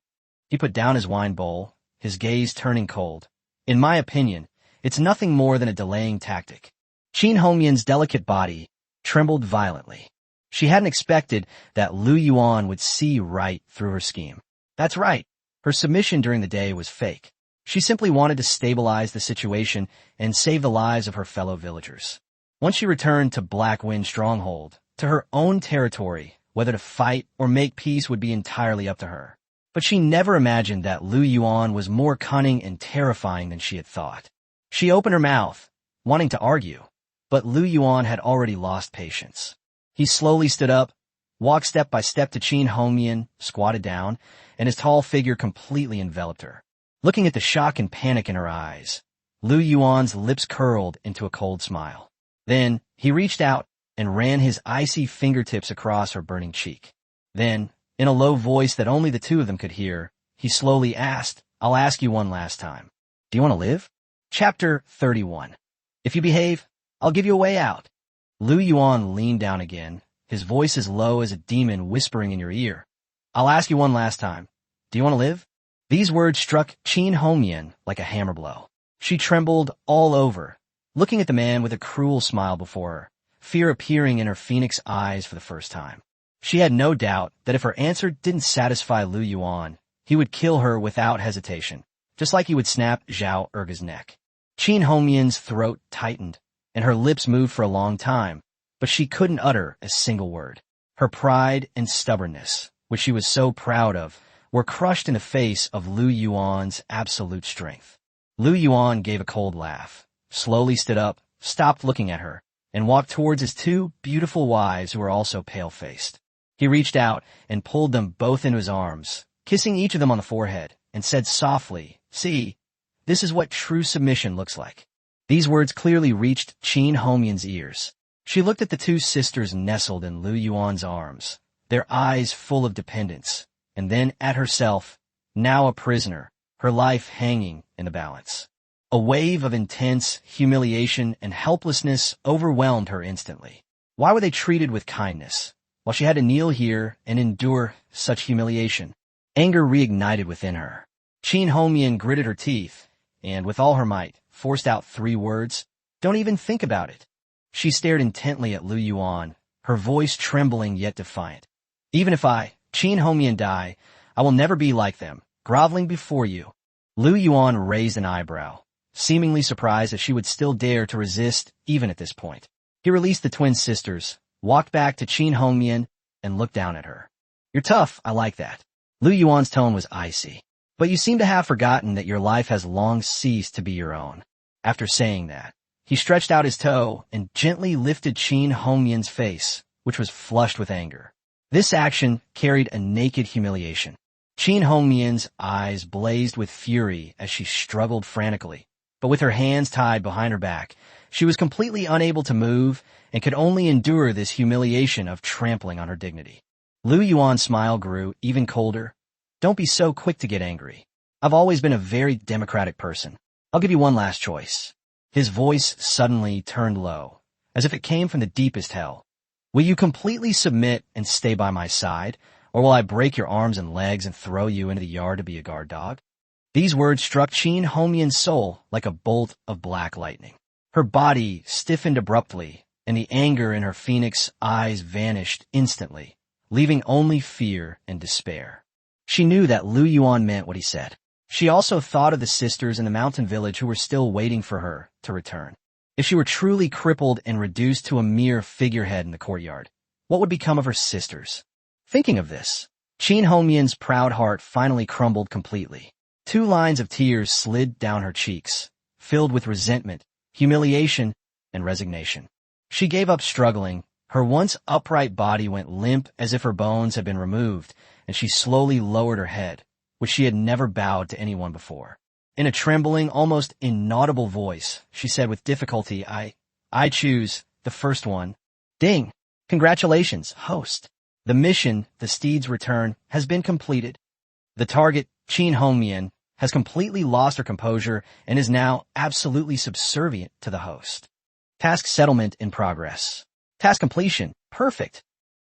He put down his wine bowl, his gaze turning cold. "In my opinion, it's nothing more than a delaying tactic." Qin Hongyan's delicate body trembled violently. She hadn't expected that Lu Yuan would see right through her scheme. That's right. Her submission during the day was fake. She simply wanted to stabilize the situation and save the lives of her fellow villagers. Once she returned to Black Wind Stronghold, to her own territory, whether to fight or make peace would be entirely up to her. But she never imagined that Lu Yuan was more cunning and terrifying than she had thought. She opened her mouth, wanting to argue, but Lu Yuan had already lost patience. He slowly stood up, walked step by step to Qin Hongyan, squatted down, and his tall figure completely enveloped her. Looking at the shock and panic in her eyes, Lu Yuan's lips curled into a cold smile. Then, he reached out and ran his icy fingertips across her burning cheek. Then, in a low voice that only the two of them could hear, he slowly asked, "I'll ask you one last time. Do you want to live?" Chapter 31. "If you behave, I'll give you a way out." Lu Yuan leaned down again, his voice as low as a demon whispering in your ear. "I'll ask you one last time. Do you want to live?" These words struck Qin Hongyan like a hammer blow. She trembled all over, looking at the man with a cruel smile before her, fear appearing in her phoenix eyes for the first time. She had no doubt that if her answer didn't satisfy Lu Yuan, he would kill her without hesitation, just like he would snap Zhao Erga's neck. Qin Hongyan's throat tightened, and her lips moved for a long time, but she couldn't utter a single word. Her pride and stubbornness, which she was so proud of, were crushed in the face of Lu Yuan's absolute strength. Lu Yuan gave a cold laugh, slowly stood up, stopped looking at her, and walked towards his two beautiful wives who were also pale-faced. He reached out and pulled them both into his arms, kissing each of them on the forehead, and said softly, "See, this is what true submission looks like." These words clearly reached Qin Hongyan's ears. She looked at the two sisters nestled in Lu Yuan's arms, their eyes full of dependence, and then at herself, now a prisoner, her life hanging in the balance. A wave of intense humiliation and helplessness overwhelmed her instantly. Why were they treated with kindness, while she had to kneel here and endure such humiliation? Anger reignited within her. Qin Hongmian gritted her teeth, and with all her might, forced out 3 words, "Don't even think about it." She stared intently at Lu Yuan, her voice trembling yet defiant. "Even if I, Qin Hongmian, die, I will never be like them, groveling before you." Lu Yuan raised an eyebrow, seemingly surprised that she would still dare to resist even at this point. He released the twin sisters, walked back to Qin Hongmian, and looked down at her. "You're tough, I like that." Lu Yuan's tone was icy. "But you seem to have forgotten that your life has long ceased to be your own." After saying that, he stretched out his toe and gently lifted Qin Hongmian's face, which was flushed with anger. This action carried a naked humiliation. Qin Hongmian's eyes blazed with fury as she struggled frantically, but with her hands tied behind her back, she was completely unable to move and could only endure this humiliation of trampling on her dignity. Lu Yuan's smile grew even colder. "Don't be so quick to get angry. I've always been a very democratic person. I'll give you one last choice." His voice suddenly turned low, as if it came from the deepest hell. "Will you completely submit and stay by my side, or will I break your arms and legs and throw you into the yard to be a guard dog?" These words struck Qin Hongmian's soul like a bolt of black lightning. Her body stiffened abruptly, and the anger in her phoenix eyes vanished instantly, leaving only fear and despair. She knew that Lu Yuan meant what he said. She also thought of the sisters in the mountain village who were still waiting for her to return. If she were truly crippled and reduced to a mere figurehead in the courtyard, what would become of her sisters? Thinking of this, Qin Hongmian's proud heart finally crumbled completely. 2 lines of tears slid down her cheeks, filled with resentment, humiliation, and resignation. She gave up struggling. Her once upright body went limp as if her bones had been removed, and she slowly lowered her head, which she had never bowed to anyone before. In a trembling, almost inaudible voice, she said with difficulty, I choose the first one." "Ding! Congratulations, host. The mission, the steed's return, has been completed." The target, Qin Hongmian, has completely lost her composure and is now absolutely subservient to the host. Task settlement in progress. Task completion. Perfect.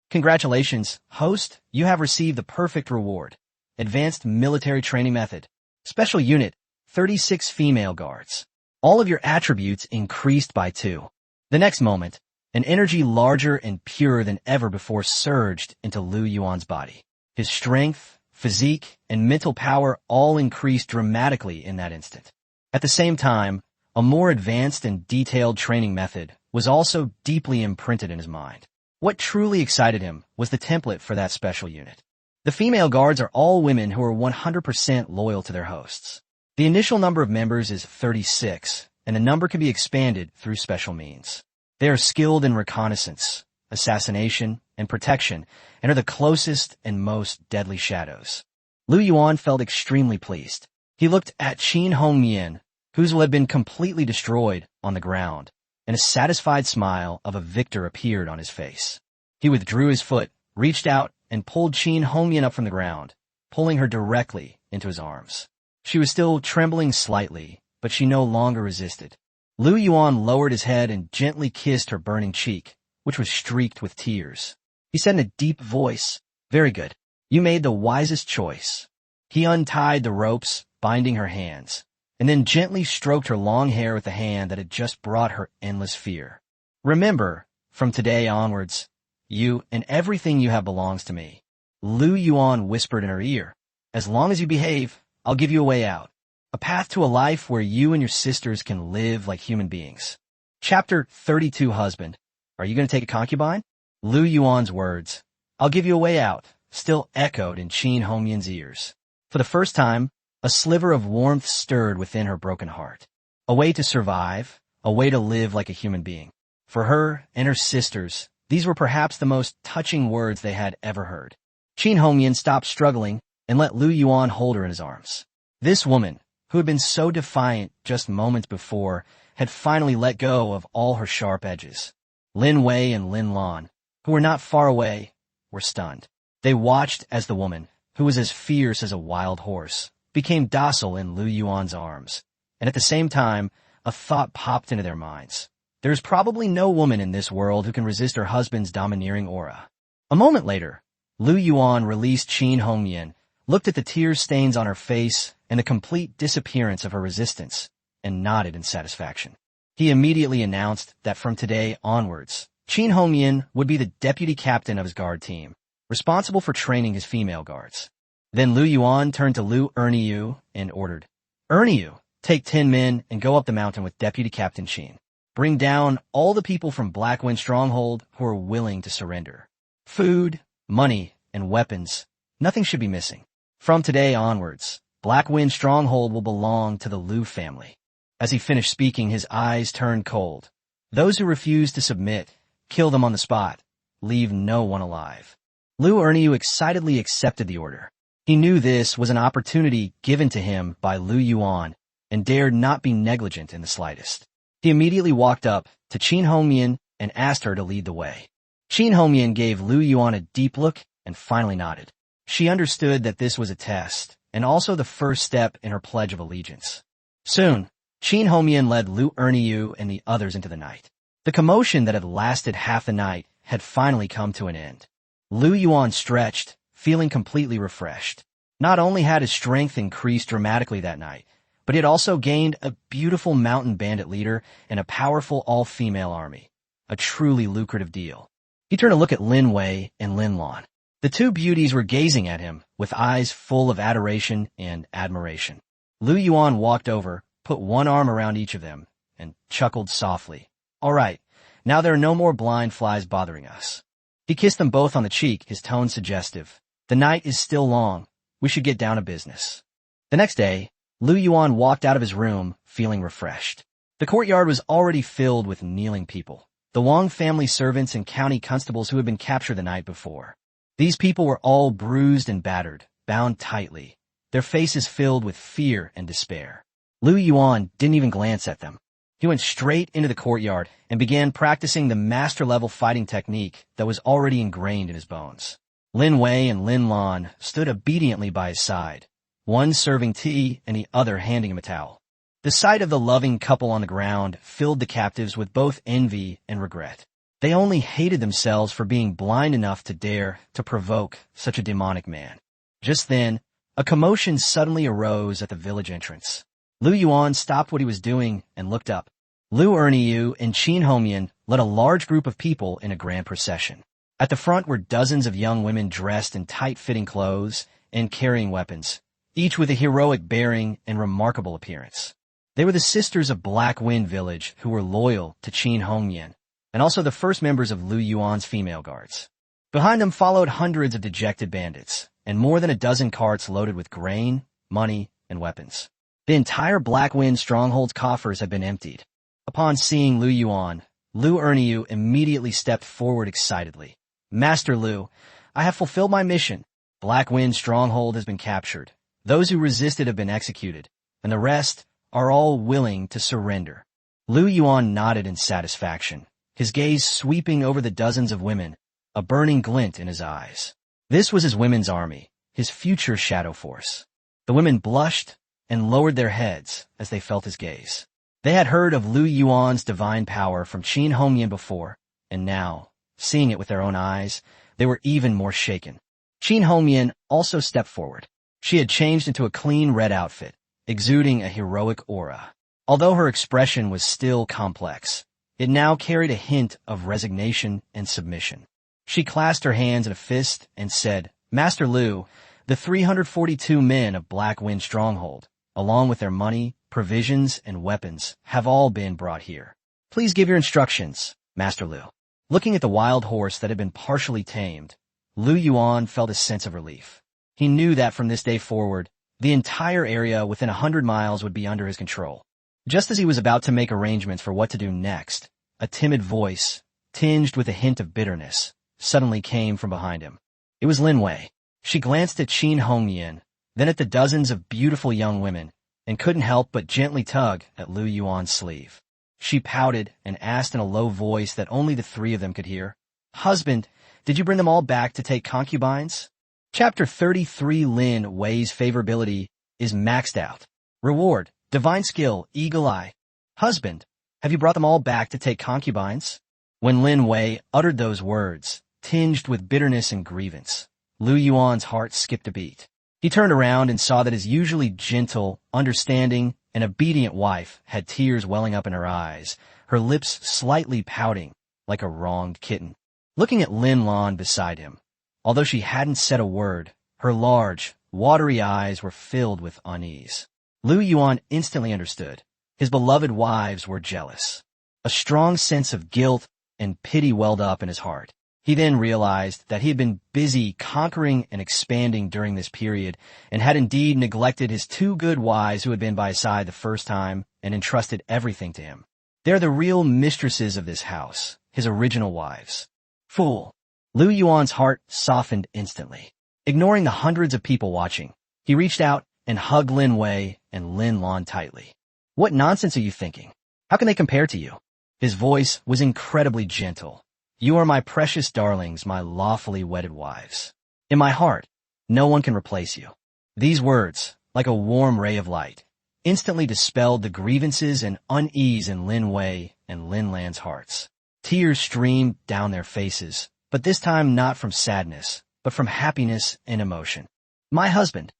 Congratulations, host. You have received the perfect reward. Advanced military training method. Special unit, 36 female guards. All of your attributes increased by 2. The next moment, an energy larger and purer than ever before surged into Lu Yuan's body. His strength, physique, and mental power all increased dramatically in that instant. At the same time, a more advanced and detailed training method was also deeply imprinted in his mind. What truly excited him was the template for that special unit. The female guards are all women who are 100% loyal to their hosts. The initial number of members is 36, and the number can be expanded through special means. They are skilled in reconnaissance, assassination, and protection, and are the closest and most deadly shadows. Lu Yuan felt extremely pleased. He looked at Qin Hongmian, whose will had been completely destroyed, on the ground, and a satisfied smile of a victor appeared on his face. He withdrew his foot, reached out, and pulled Qin Hongmian up from the ground, pulling her directly into his arms. She was still trembling slightly, but she no longer resisted. Lu Yuan lowered his head and gently kissed her burning cheek, which was streaked with tears. He said in a deep voice, "Very good. You made the wisest choice." He untied the ropes, binding her hands, and then gently stroked her long hair with the hand that had just brought her endless fear. "Remember, from today onwards, you and everything you have belongs to me." Lu Yuan whispered in her ear, "As long as you behave, I'll give you a way out. A path to a life where you and your sisters can live like human beings." Chapter 32 Husband. Are you going to take a concubine? Lu Yuan's words, "I'll give you a way out," still echoed in Qin Hongmian's ears. For the first time, a sliver of warmth stirred within her broken heart. A way to survive, a way to live like a human being. For her and her sisters, these were perhaps the most touching words they had ever heard. Qin Hongmian stopped struggling and let Lu Yuan hold her in his arms. This woman, who had been so defiant just moments before, had finally let go of all her sharp edges. Lin Wei and Lin Lan, who were not far away, were stunned. They watched as the woman, who was as fierce as a wild horse, became docile in Lu Yuan's arms, and at the same time, a thought popped into their minds. There's probably no woman in this world who can resist her husband's domineering aura. A moment later, Lu Yuan released Qin Hongyan, looked at the tear stains on her face and the complete disappearance of her resistance, and nodded in satisfaction. He immediately announced that from today onwards, Qin Hongyan would be the deputy captain of his guard team, responsible for training his female guards. Then Lu Yuan turned to Lu Erniu and ordered, "Erniu, take 10 men and go up the mountain with Deputy Captain Qin. Bring down all the people from Black Wind Stronghold who are willing to surrender. Food, money, and weapons, nothing should be missing. From today onwards, Black Wind Stronghold will belong to the Lu family." As he finished speaking, his eyes turned cold. "Those who refuse to submit, kill them on the spot. Leave no one alive." Lu Erniu excitedly accepted the order. He knew this was an opportunity given to him by Lu Yuan and dared not be negligent in the slightest. He immediately walked up to Qin Hongyan and asked her to lead the way. Qin Hongyan gave Lu Yuan a deep look and finally nodded. She understood that this was a test and also the first step in her pledge of allegiance. Soon, Qin Hongyan led Lu Erniu and the others into the night. The commotion that had lasted half the night had finally come to an end. Lu Yuan stretched, feeling completely refreshed. Not only had his strength increased dramatically that night, but he had also gained a beautiful mountain bandit leader and a powerful all-female army. A truly lucrative deal. He turned to look at Lin Wei and Lin Lan. The two beauties were gazing at him with eyes full of adoration and admiration. Lu Yuan walked over, put one arm around each of them, and chuckled softly. "All right, now there are no more blind flies bothering us." He kissed them both on the cheek, his tone suggestive. "The night is still long. We should get down to business." The next day, Lu Yuan walked out of his room, feeling refreshed. The courtyard was already filled with kneeling people, the Wang family servants and county constables who had been captured the night before. These people were all bruised and battered, bound tightly, their faces filled with fear and despair. Lu Yuan didn't even glance at them. He went straight into the courtyard and began practicing the master-level fighting technique that was already ingrained in his bones. Lin Wei and Lin Lan stood obediently by his side, one serving tea and the other handing him a towel. The sight of the loving couple on the ground filled the captives with both envy and regret. They only hated themselves for being blind enough to dare to provoke such a demonic man. Just then, a commotion suddenly arose at the village entrance. Lu Yuan stopped what he was doing and looked up. Lu Erniu and Qin Hongyan led a large group of people in a grand procession. At the front were dozens of young women dressed in tight-fitting clothes and carrying weapons, each with a heroic bearing and remarkable appearance. They were the sisters of Black Wind Village who were loyal to Qin Hongyan, and also the first members of Lu Yuan's female guards. Behind them followed hundreds of dejected bandits, and more than a dozen carts loaded with grain, money, and weapons. The entire Black Wind Stronghold's coffers had been emptied. Upon seeing Lu Yuan, Lu Erniu immediately stepped forward excitedly. "Master Lu, I have fulfilled my mission. Black Wind Stronghold has been captured. Those who resisted have been executed, and the rest are all willing to surrender." Lu Yuan nodded in satisfaction, his gaze sweeping over the dozens of women, a burning glint in his eyes. This was his women's army, his future shadow force. The women blushed and lowered their heads as they felt his gaze. They had heard of Lu Yuan's divine power from Qin Hongyan before, and now, seeing it with their own eyes, they were even more shaken. Qin Hongyan also stepped forward. She had changed into a clean red outfit, exuding a heroic aura. Although her expression was still complex, it now carried a hint of resignation and submission. She clasped her hands in a fist and said, "Master Lu, the 342 men of Black Wind Stronghold, along with their money, provisions, and weapons, have all been brought here. Please give your instructions, Master Lu." Looking at the wild horse that had been partially tamed, Lu Yuan felt a sense of relief. He knew that from this day forward, the entire area within 100 miles would be under his control. Just as he was about to make arrangements for what to do next, a timid voice, tinged with a hint of bitterness, suddenly came from behind him. It was Lin Wei. She glanced at Qin Hongyan, then at the dozens of beautiful young women, and couldn't help but gently tug at Lu Yuan's sleeve. She pouted and asked in a low voice that only the three of them could hear, "Husband, did you bring them all back to take concubines?" Chapter 33. Lin Wei's favorability is maxed out. Reward, divine skill, eagle eye. Husband, have you brought them all back to take concubines? When Lin Wei uttered those words, tinged with bitterness and grievance, Lu Yuan's heart skipped a beat. He turned around and saw that his usually gentle, understanding, and obedient wife had tears welling up in her eyes, her lips slightly pouting like a wronged kitten. Looking at Lin Lan beside him, although she hadn't said a word, her large, watery eyes were filled with unease. Lu Yuan instantly understood. His beloved wives were jealous. A strong sense of guilt and pity welled up in his heart. He then realized that he had been busy conquering and expanding during this period and had indeed neglected his two good wives who had been by his side the first time and entrusted everything to him. They're the real mistresses of this house, his original wives. Fool. Lu Yuan's heart softened instantly. Ignoring the hundreds of people watching, he reached out and hugged Lin Wei and Lin Lan tightly. What nonsense are you thinking? How can they compare to you? His voice was incredibly gentle. You are my precious darlings, my lawfully wedded wives. In my heart, no one can replace you. These words, like a warm ray of light, instantly dispelled the grievances and unease in Lin Wei and Lin Lan's hearts. Tears streamed down their faces, but this time not from sadness, but from happiness and emotion. My husband.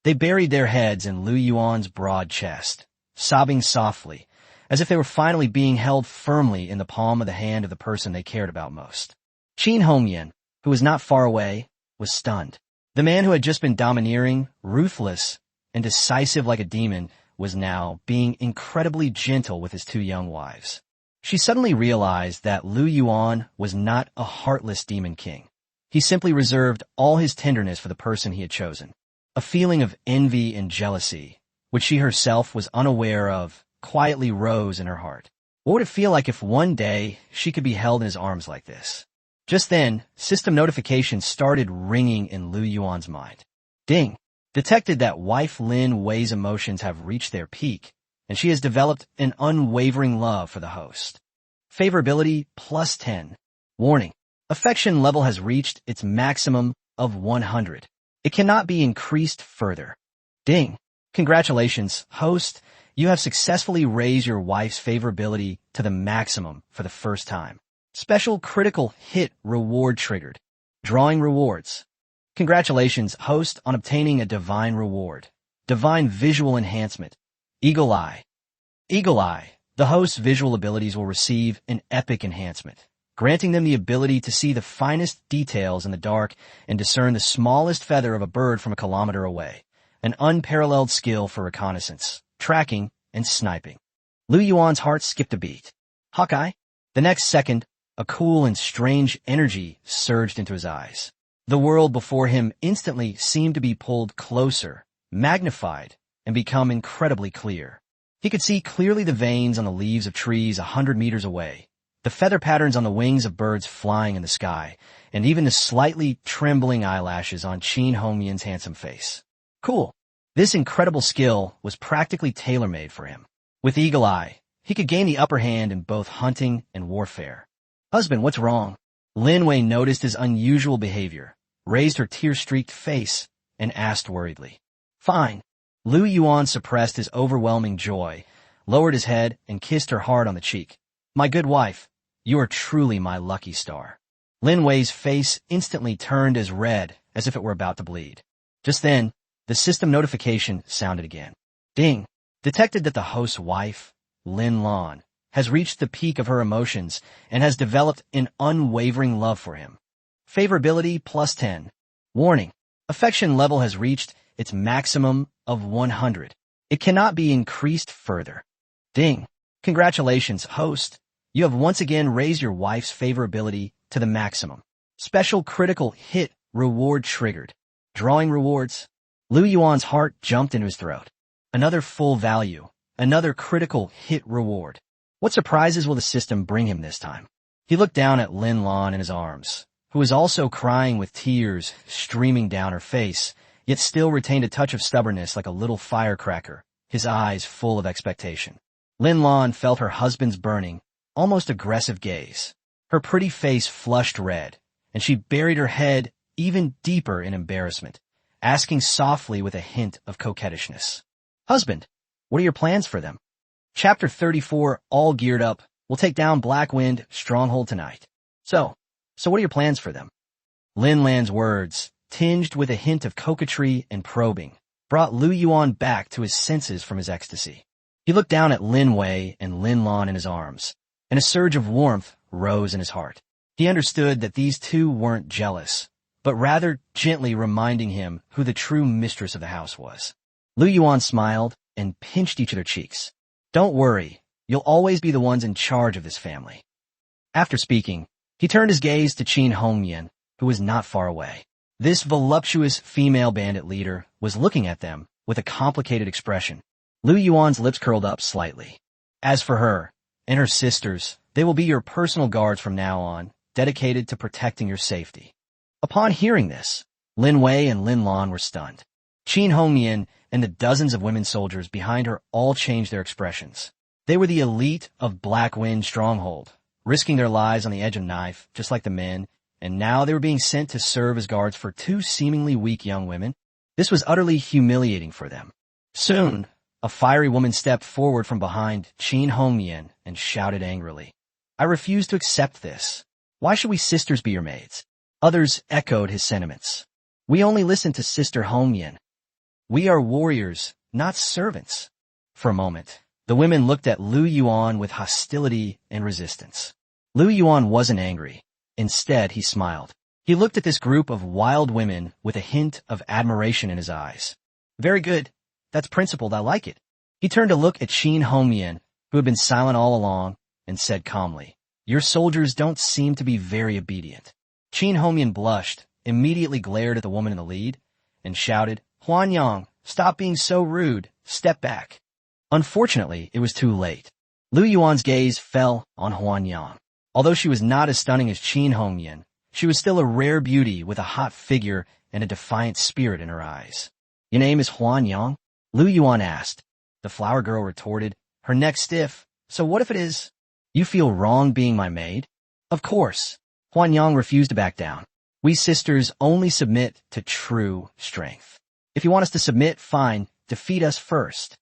They buried their heads in Lu Yuan's broad chest, sobbing softly, as if they were finally being held firmly in the palm of the hand of the person they cared about most. Qin Hongyan, who was not far away, was stunned. The man who had just been domineering, ruthless, and decisive like a demon was now being incredibly gentle with his two young wives. She suddenly realized that Lu Yuan was not a heartless demon king. He simply reserved all his tenderness for the person he had chosen. A feeling of envy and jealousy, which she herself was unaware of, quietly rose in her heart. What would it feel like if one day she could be held in his arms like this? Just then, system notifications started ringing in Lu Yuan's mind. Ding! Detected that wife Lin Wei's emotions have reached their peak, and she has developed an unwavering love for the host. Favorability +10. Warning. Affection level has reached its maximum of 100. It cannot be increased further. Ding! Congratulations, host. You have successfully raised your wife's favorability to the maximum for the first time. Special critical hit reward triggered. Drawing rewards. Congratulations, host, on obtaining a divine reward. Divine visual enhancement. Eagle eye. Eagle eye. The host's visual abilities will receive an epic enhancement, granting them the ability to see the finest details in the dark and discern the smallest feather of a bird from a kilometer away. An unparalleled skill for reconnaissance, tracking, and sniping. Lu Yuan's heart skipped a beat. Hawkeye? The next second, a cool and strange energy surged into his eyes. The world before him instantly seemed to be pulled closer, magnified, and become incredibly clear. He could see clearly the veins on the leaves of trees 100 meters away, the feather patterns on the wings of birds flying in the sky, and even the slightly trembling eyelashes on Qin Hongyan's handsome face. Cool. This incredible skill was practically tailor-made for him. With Eagle Eye, he could gain the upper hand in both hunting and warfare. Husband, what's wrong? Lin Wei noticed his unusual behavior, raised her tear-streaked face, and asked worriedly. Fine. Lu Yuan suppressed his overwhelming joy, lowered his head, and kissed her hard on the cheek. My good wife, you are truly my lucky star. Lin Wei's face instantly turned as red as if it were about to bleed. Just then, the system notification sounded again. Ding! Detected that the host's wife, Lin Lan, has reached the peak of her emotions and has developed an unwavering love for him. Favorability +10. Warning. Affection level has reached its maximum of 100. It cannot be increased further. Ding! Congratulations, host. You have once again raised your wife's favorability to the maximum. Special critical hit reward triggered. Drawing rewards. Lu Yuan's heart jumped into his throat. Another full value. Another critical hit reward. What surprises will the system bring him this time? He looked down at Lin Lan in his arms, who was also crying with tears streaming down her face, yet still retained a touch of stubbornness like a little firecracker, his eyes full of expectation. Lin Lan felt her husband's burning, almost aggressive gaze. Her pretty face flushed red, and she buried her head even deeper in embarrassment, asking softly with a hint of coquettishness. Husband, what are your plans for them? Chapter 34, all geared up. We'll take down Blackwind Stronghold tonight. So what are your plans for them? Lin Lan's words, tinged with a hint of coquetry and probing, brought Lu Yuan back to his senses from his ecstasy. He looked down at Lin Wei and Lin Lan in his arms, and a surge of warmth rose in his heart. He understood that these two weren't jealous, but rather gently reminding him who the true mistress of the house was. Lu Yuan smiled and pinched each of their cheeks. Don't worry, you'll always be the ones in charge of this family. After speaking, he turned his gaze to Qin Hongyan, who was not far away. This voluptuous female bandit leader was looking at them with a complicated expression. Lu Yuan's lips curled up slightly. As for her and her sisters, they will be your personal guards from now on, dedicated to protecting your safety. Upon hearing this, Lin Wei and Lin Lan were stunned. Qin Hongyan and the dozens of women soldiers behind her all changed their expressions. They were the elite of Blackwind Stronghold, risking their lives on the edge of a knife, just like the men, and now they were being sent to serve as guards for two seemingly weak young women. This was utterly humiliating for them. Soon, a fiery woman stepped forward from behind Qin Hongyan and shouted angrily, I refuse to accept this. Why should we sisters be your maids? Others echoed his sentiments. We only listen to Sister Hongyan. We are warriors, not servants. For a moment, the women looked at Lu Yuan with hostility and resistance. Lu Yuan wasn't angry. Instead, he smiled. He looked at this group of wild women with a hint of admiration in his eyes. Very good. That's principled. I like it. He turned to look at Qin Hongyan, who had been silent all along, and said calmly, Your soldiers don't seem to be very obedient. Qin Hongyan blushed, immediately glared at the woman in the lead, and shouted, Huanyang, stop being so rude. Step back. Unfortunately, it was too late. Lu Yuan's gaze fell on Huanyang. Although she was not as stunning as Qin Hongyan, she was still a rare beauty with a hot figure and a defiant spirit in her eyes. Your name is Huanyang? Lu Yuan asked. The flower girl retorted, her neck stiff. So what if it is? You feel wrong being my maid? Of course. Huanyang refused to back down. We sisters only submit to true strength. If you want us to submit, fine, defeat us first.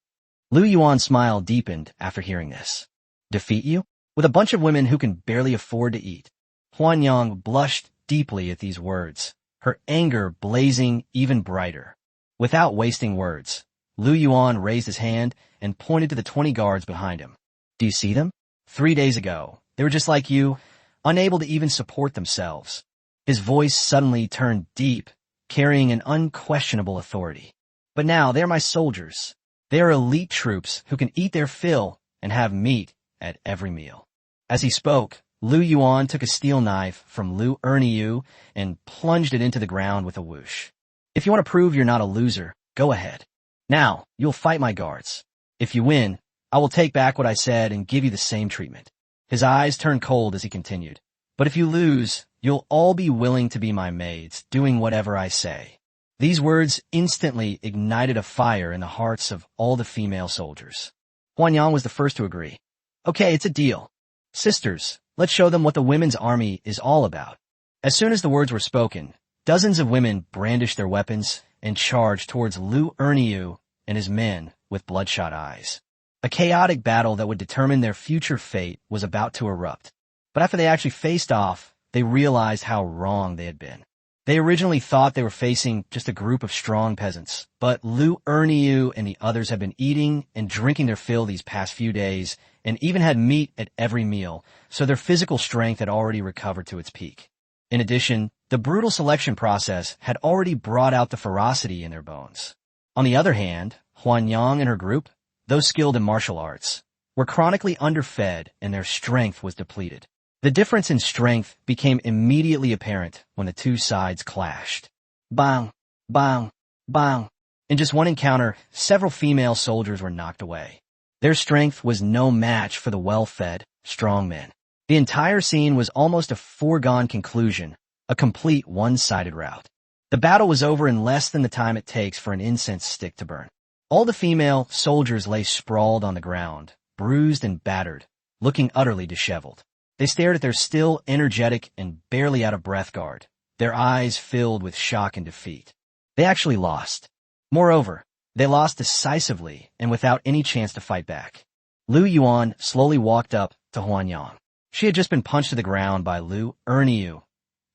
Lu Yuan's smile deepened after hearing this. Defeat you? With a bunch of women who can barely afford to eat. Huanyang blushed deeply at these words, her anger blazing even brighter. Without wasting words, Lu Yuan raised his hand and pointed to the 20 guards behind him. Do you see them? 3 days ago, they were just like you, unable to even support themselves. His voice suddenly turned deep, carrying an unquestionable authority. But now they're my soldiers. They are elite troops who can eat their fill and have meat at every meal. As he spoke, Lu Yuan took a steel knife from Lu Erniu and plunged it into the ground with a whoosh. If you want to prove you're not a loser, go ahead. Now, you'll fight my guards. If you win, I will take back what I said and give you the same treatment. His eyes turned cold as he continued. But if you lose, you'll all be willing to be my maids, doing whatever I say. These words instantly ignited a fire in the hearts of all the female soldiers. Huanyang was the first to agree. Okay, it's a deal. Sisters, let's show them what the women's army is all about. As soon as the words were spoken, dozens of women brandished their weapons and charged towards Lu Erniu and his men with bloodshot eyes. A chaotic battle that would determine their future fate was about to erupt. But after they actually faced off, they realized how wrong they had been. They originally thought they were facing just a group of strong peasants, but Lu Erniu and the others had been eating and drinking their fill these past few days and even had meat at every meal, so their physical strength had already recovered to its peak. In addition, the brutal selection process had already brought out the ferocity in their bones. On the other hand, Huanyang and her group, those skilled in martial arts, were chronically underfed and their strength was depleted. The difference in strength became immediately apparent when the two sides clashed. Bang! Bang! Bang! In just one encounter, several female soldiers were knocked away. Their strength was no match for the well-fed, strong men. The entire scene was almost a foregone conclusion, a complete one-sided rout. The battle was over in less than the time it takes for an incense stick to burn. All the female soldiers lay sprawled on the ground, bruised and battered, looking utterly disheveled. They stared at their still energetic and barely out-of-breath guard, their eyes filled with shock and defeat. They actually lost. Moreover, they lost decisively and without any chance to fight back. Lu Yuan slowly walked up to Huanyang. She had just been punched to the ground by Lu Yuan,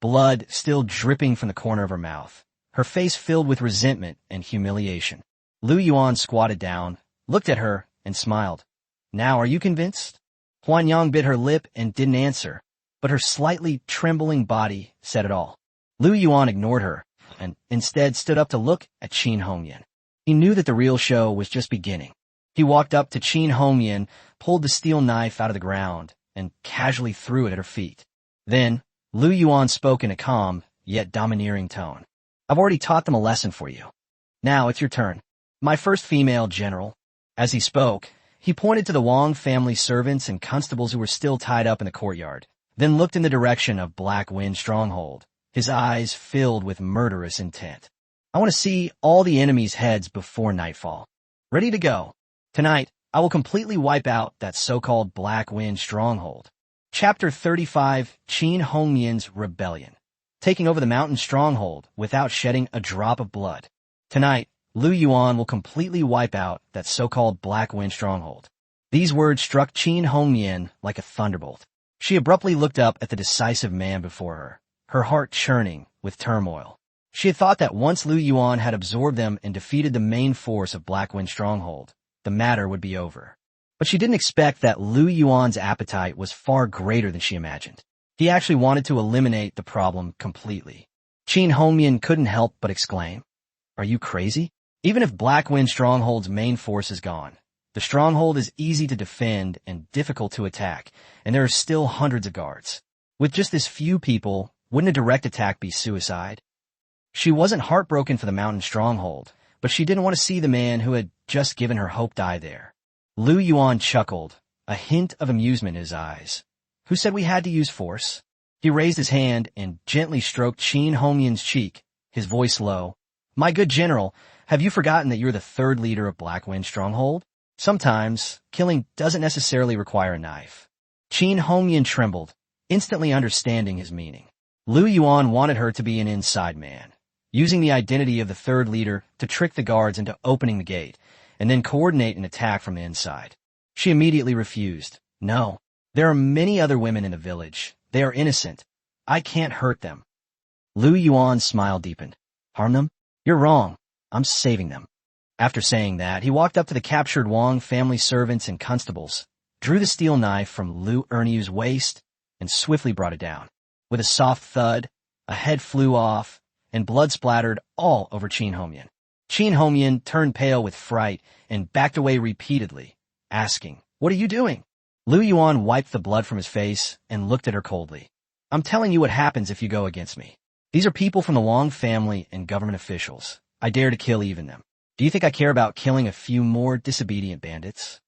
blood still dripping from the corner of her mouth, her face filled with resentment and humiliation. Lu Yuan squatted down, looked at her, and smiled. Now are you convinced? Huanyang bit her lip and didn't answer, but her slightly trembling body said it all. Lu Yuan ignored her, and instead stood up to look at Qin Hongyan. He knew that the real show was just beginning. He walked up to Qin Hongyan, pulled the steel knife out of the ground, and casually threw it at her feet. Then, Lu Yuan spoke in a calm, yet domineering tone. I've already taught them a lesson for you. Now it's your turn. My first female general. As he spoke, he pointed to the Wang family servants and constables who were still tied up in the courtyard, then looked in the direction of Black Wind Stronghold, his eyes filled with murderous intent. I want to see all the enemy's heads before nightfall. Ready to go. Tonight, I will completely wipe out that so-called Black Wind Stronghold. Chapter 35, Qin Hongyan's Rebellion. Taking over the mountain stronghold without shedding a drop of blood. Tonight, Lu Yuan will completely wipe out that so-called Black Wind Stronghold. These words struck Qin Hongyan like a thunderbolt. She abruptly looked up at the decisive man before her heart churning with turmoil. She had thought that once Lu Yuan had absorbed them and defeated the main force of Black Wind Stronghold, the matter would be over. But she didn't expect that Lu Yuan's appetite was far greater than she imagined. He actually wanted to eliminate the problem completely. Qin Hongyan couldn't help but exclaim, "Are you crazy? Even if Black Wind Stronghold's main force is gone, the stronghold is easy to defend and difficult to attack, and there are still hundreds of guards. With just this few people, wouldn't a direct attack be suicide?" She wasn't heartbroken for the mountain stronghold, but she didn't want to see the man who had just given her hope die there. Lu Yuan chuckled, a hint of amusement in his eyes. Who said we had to use force? He raised his hand and gently stroked Qin Hongyan's cheek, his voice low. My good general, have you forgotten that you're the third leader of Black Wind Stronghold? Sometimes, killing doesn't necessarily require a knife. Qin Hongyan trembled, instantly understanding his meaning. Lu Yuan wanted her to be an inside man, using the identity of the third leader to trick the guards into opening the gate, and then coordinate an attack from the inside. She immediately refused. No, there are many other women in the village. They are innocent. I can't hurt them. Lu Yuan's smile deepened. Harm them? You're wrong. I'm saving them. After saying that, he walked up to the captured Wang family servants and constables, drew the steel knife from Lu Yuan's waist, and swiftly brought it down. With a soft thud, a head flew off, and blood splattered all over Qin Hongyan. Qin Hongyan turned pale with fright and backed away repeatedly, asking, What are you doing? Lu Yuan wiped the blood from his face and looked at her coldly. I'm telling you what happens if you go against me. These are people from the Wang family and government officials. I dare to kill even them. Do you think I care about killing a few more disobedient bandits?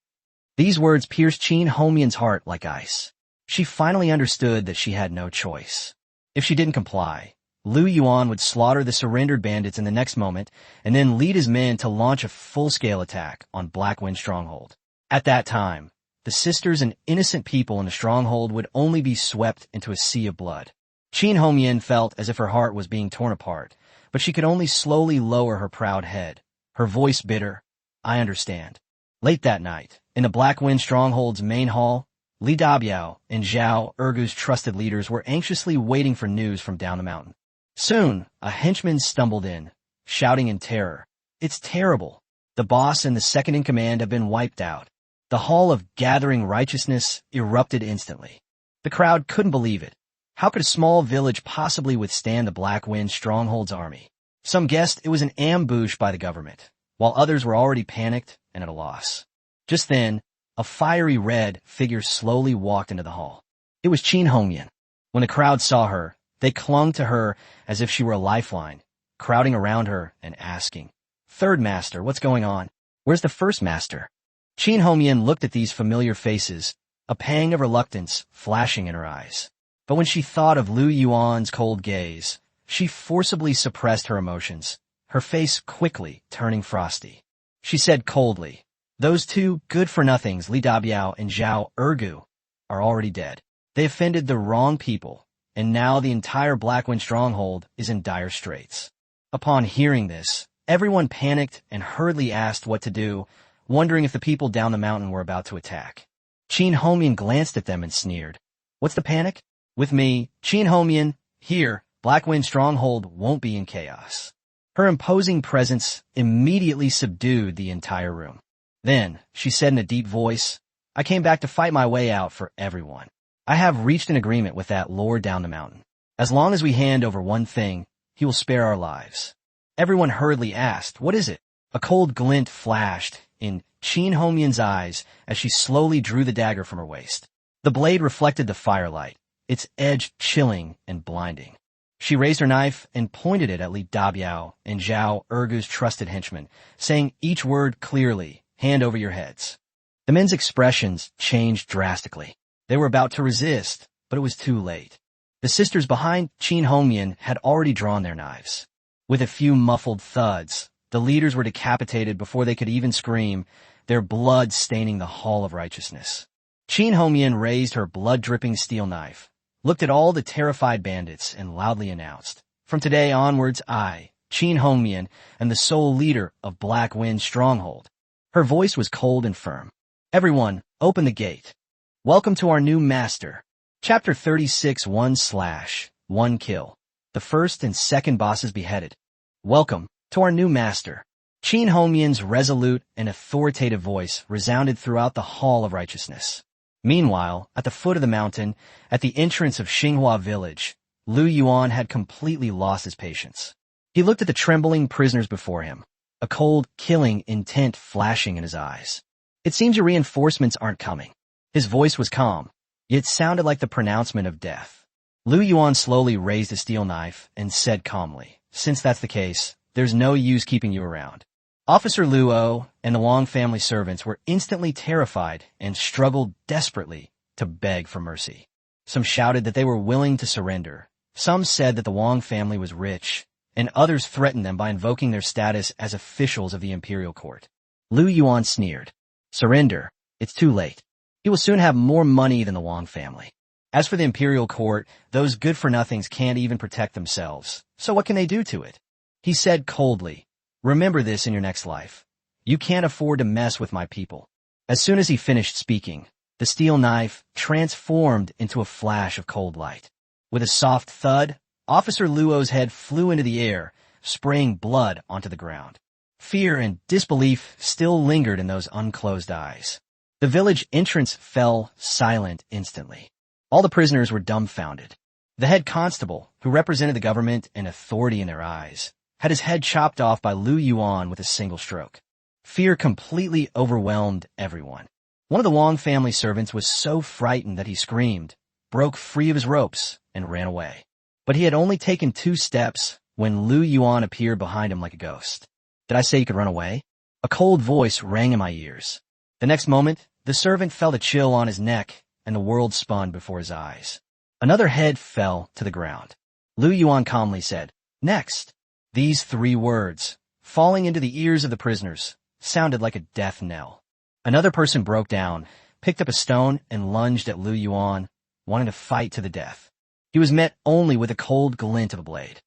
These words pierced Qin Hongyan's heart like ice. She finally understood that she had no choice. If she didn't comply, Lu Yuan would slaughter the surrendered bandits in the next moment and then lead his men to launch a full-scale attack on Black Wind Stronghold. At that time, the sisters and innocent people in the stronghold would only be swept into a sea of blood. Qin Hongyan felt as if her heart was being torn apart, but she could only slowly lower her proud head, her voice bitter. I understand. Late that night, in the Black Wind Stronghold's main hall, Li Dabiao and Zhao Ergu's trusted leaders were anxiously waiting for news from down the mountain. Soon, a henchman stumbled in, shouting in terror. It's terrible. The boss and the second-in-command have been wiped out. The hall of gathering righteousness erupted instantly. The crowd couldn't believe it. How could a small village possibly withstand the Black Wind Stronghold's army? Some guessed it was an ambush by the government, while others were already panicked and at a loss. Just then, a fiery red figure slowly walked into the hall. It was Qin Hongyan. When the crowd saw her, they clung to her as if she were a lifeline, crowding around her and asking, Third Master, what's going on? Where's the First Master? Qin Hongyan looked at these familiar faces, a pang of reluctance flashing in her eyes. But when she thought of Lu Yuan's cold gaze, she forcibly suppressed her emotions, her face quickly turning frosty. She said coldly, Those two good-for-nothings, Li Dabiao and Zhao Ergu, are already dead. They offended the wrong people, and now the entire Black Wind Stronghold is in dire straits. Upon hearing this, everyone panicked and hurriedly asked what to do, wondering if the people down the mountain were about to attack. Qin Homian glanced at them and sneered. What's the panic? With me, Qin Homian, here, Black Wind Stronghold won't be in chaos. Her imposing presence immediately subdued the entire room. Then, she said in a deep voice, I came back to fight my way out for everyone. I have reached an agreement with that lord down the mountain. As long as we hand over one thing, he will spare our lives. Everyone hurriedly asked, what is it? A cold glint flashed in Qin Homian's eyes as she slowly drew the dagger from her waist. The blade reflected the firelight, its edge chilling and blinding. She raised her knife and pointed it at Li Dabiao and Zhao Ergu's trusted henchmen, saying each word clearly, hand over your heads. The men's expressions changed drastically. They were about to resist, but it was too late. The sisters behind Qin Homian had already drawn their knives. With a few muffled thuds, the leaders were decapitated before they could even scream, their blood staining the Hall of Righteousness. Qin Homian raised her blood-dripping steel knife, looked at all the terrified bandits, and loudly announced, from today onwards I, Qin Homian, am the sole leader of Black Wind Stronghold. Her voice was cold and firm. Everyone, open the gate. Welcome to our new master. Chapter 36 1/1 Kill. The first and second bosses beheaded. Welcome to our new master. Qin Homian's resolute and authoritative voice resounded throughout the Hall of Righteousness. Meanwhile, at the foot of the mountain, at the entrance of Xinghua Village, Lu Yuan had completely lost his patience. He looked at the trembling prisoners before him, a cold, killing intent flashing in his eyes. It seems your reinforcements aren't coming. His voice was calm, yet sounded like the pronouncement of death. Lu Yuan slowly raised a steel knife and said calmly, since that's the case, there's no use keeping you around. Officer Luo and the Wang family servants were instantly terrified and struggled desperately to beg for mercy. Some shouted that they were willing to surrender. Some said that the Wang family was rich, and others threatened them by invoking their status as officials of the imperial court. Lu Yuan sneered. Surrender. It's too late. He will soon have more money than the Wang family. As for the imperial court, those good-for-nothings can't even protect themselves, so what can they do to it? He said coldly, remember this in your next life. You can't afford to mess with my people. As soon as he finished speaking, the steel knife transformed into a flash of cold light. With a soft thud, Officer Luo's head flew into the air, spraying blood onto the ground. Fear and disbelief still lingered in those unclosed eyes. The village entrance fell silent instantly. All the prisoners were dumbfounded. The head constable, who represented the government and authority in their eyes, had his head chopped off by Lu Yuan with a single stroke. Fear completely overwhelmed everyone. One of the Wang family servants was so frightened that he screamed, broke free of his ropes, and ran away. But he had only taken 2 steps when Lu Yuan appeared behind him like a ghost. Did I say you could run away? A cold voice rang in my ears. The next moment, the servant felt a chill on his neck, and the world spun before his eyes. Another head fell to the ground. Lu Yuan calmly said, next. These 3 words, falling into the ears of the prisoners, sounded like a death knell. Another person broke down, picked up a stone, and lunged at Lu Yuan, wanting to fight to the death. He was met only with a cold glint of a blade.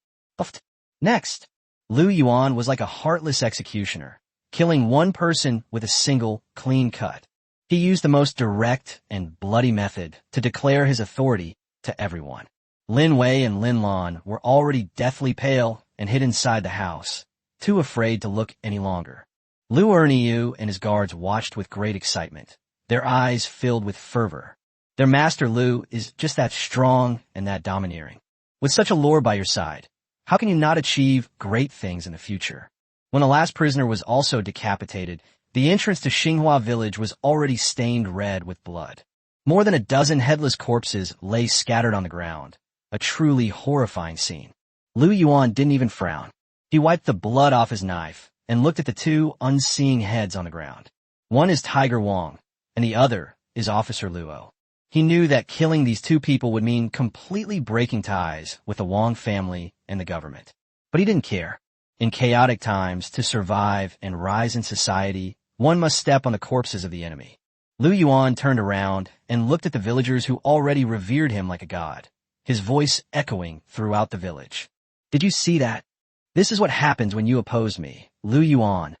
Next. Lu Yuan was like a heartless executioner, killing one person with a single, clean cut. He used the most direct and bloody method to declare his authority to everyone. Lin Wei and Lin Lan were already deathly pale and hid inside the house, too afraid to look any longer. Lu Erniu and his guards watched with great excitement, their eyes filled with fervor. Their master Lu is just that strong and that domineering. With such a lord by your side, how can you not achieve great things in the future? When the last prisoner was also decapitated, the entrance to Xinghua Village was already stained red with blood. More than a dozen headless corpses lay scattered on the ground, a truly horrifying scene. Lu Yuan didn't even frown. He wiped the blood off his knife and looked at the 2 unseeing heads on the ground. One is Tiger Wang, and the other is Officer Luo. He knew that killing these 2 people would mean completely breaking ties with the Wang family and the government. But he didn't care. In chaotic times, to survive and rise in society, one must step on the corpses of the enemy. Lu Yuan turned around and looked at the villagers who already revered him like a god, his voice echoing throughout the village. Did you see that? This is what happens when you oppose me, Lu Yuan.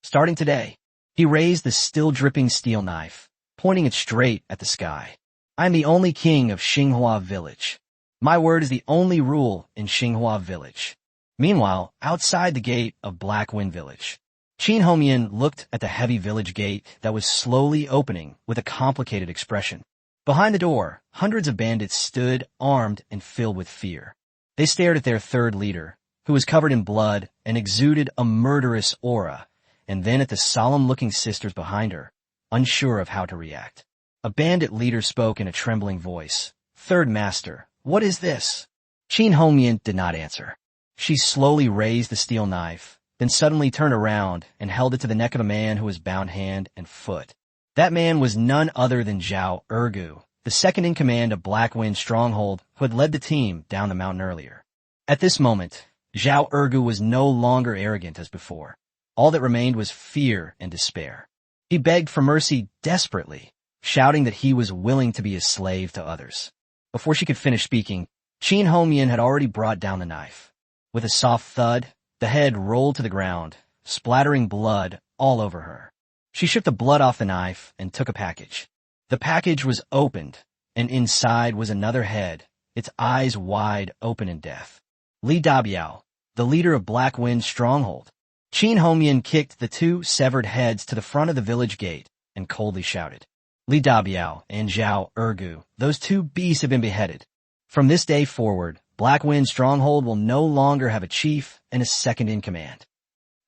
Starting today, he raised the still-dripping steel knife, pointing it straight at the sky. I am the only king of Xinghua Village. My word is the only rule in Xinghua Village. Meanwhile, outside the gate of Black Wind Village, Xinghua looked at the heavy village gate that was slowly opening with a complicated expression. Behind the door, hundreds of bandits stood, armed and filled with fear. They stared at their third leader, who was covered in blood and exuded a murderous aura, and then at the solemn-looking sisters behind her, unsure of how to react. A bandit leader spoke in a trembling voice. "Third Master, what is this?" Xinghua did not answer. She slowly raised the steel knife, then suddenly turned around and held it to the neck of a man who was bound hand and foot. That man was none other than Zhao Ergu, the second-in-command of Black Wind Stronghold who had led the team down the mountain earlier. At this moment, Zhao Ergu was no longer arrogant as before. All that remained was fear and despair. He begged for mercy desperately, shouting that he was willing to be a slave to others. Before she could finish speaking, Xinghua had already brought down the knife. With a soft thud, the head rolled to the ground, splattering blood all over her. She shook the blood off the knife and took a package. The package was opened, and inside was another head, its eyes wide open in death. Li Dabiao, the leader of Black Wind Stronghold. Xinghua kicked the two severed heads to the front of the village gate and coldly shouted, "Li Dabiao and Zhao Ergu, those two beasts have been beheaded. From this day forward, Black Wind Stronghold will no longer have a chief and a second-in-command."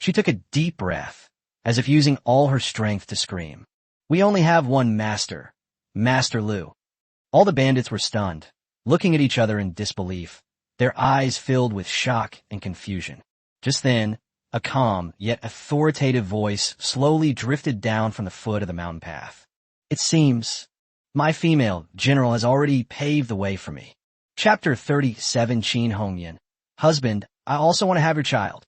She took a deep breath, as if using all her strength to scream. "We only have one master, Master Lu." All the bandits were stunned, looking at each other in disbelief, their eyes filled with shock and confusion. Just then, a calm yet authoritative voice slowly drifted down from the foot of the mountain path. "It seems my female general has already paved the way for me." Chapter 37. Xinghua. Husband, I also want to have your child.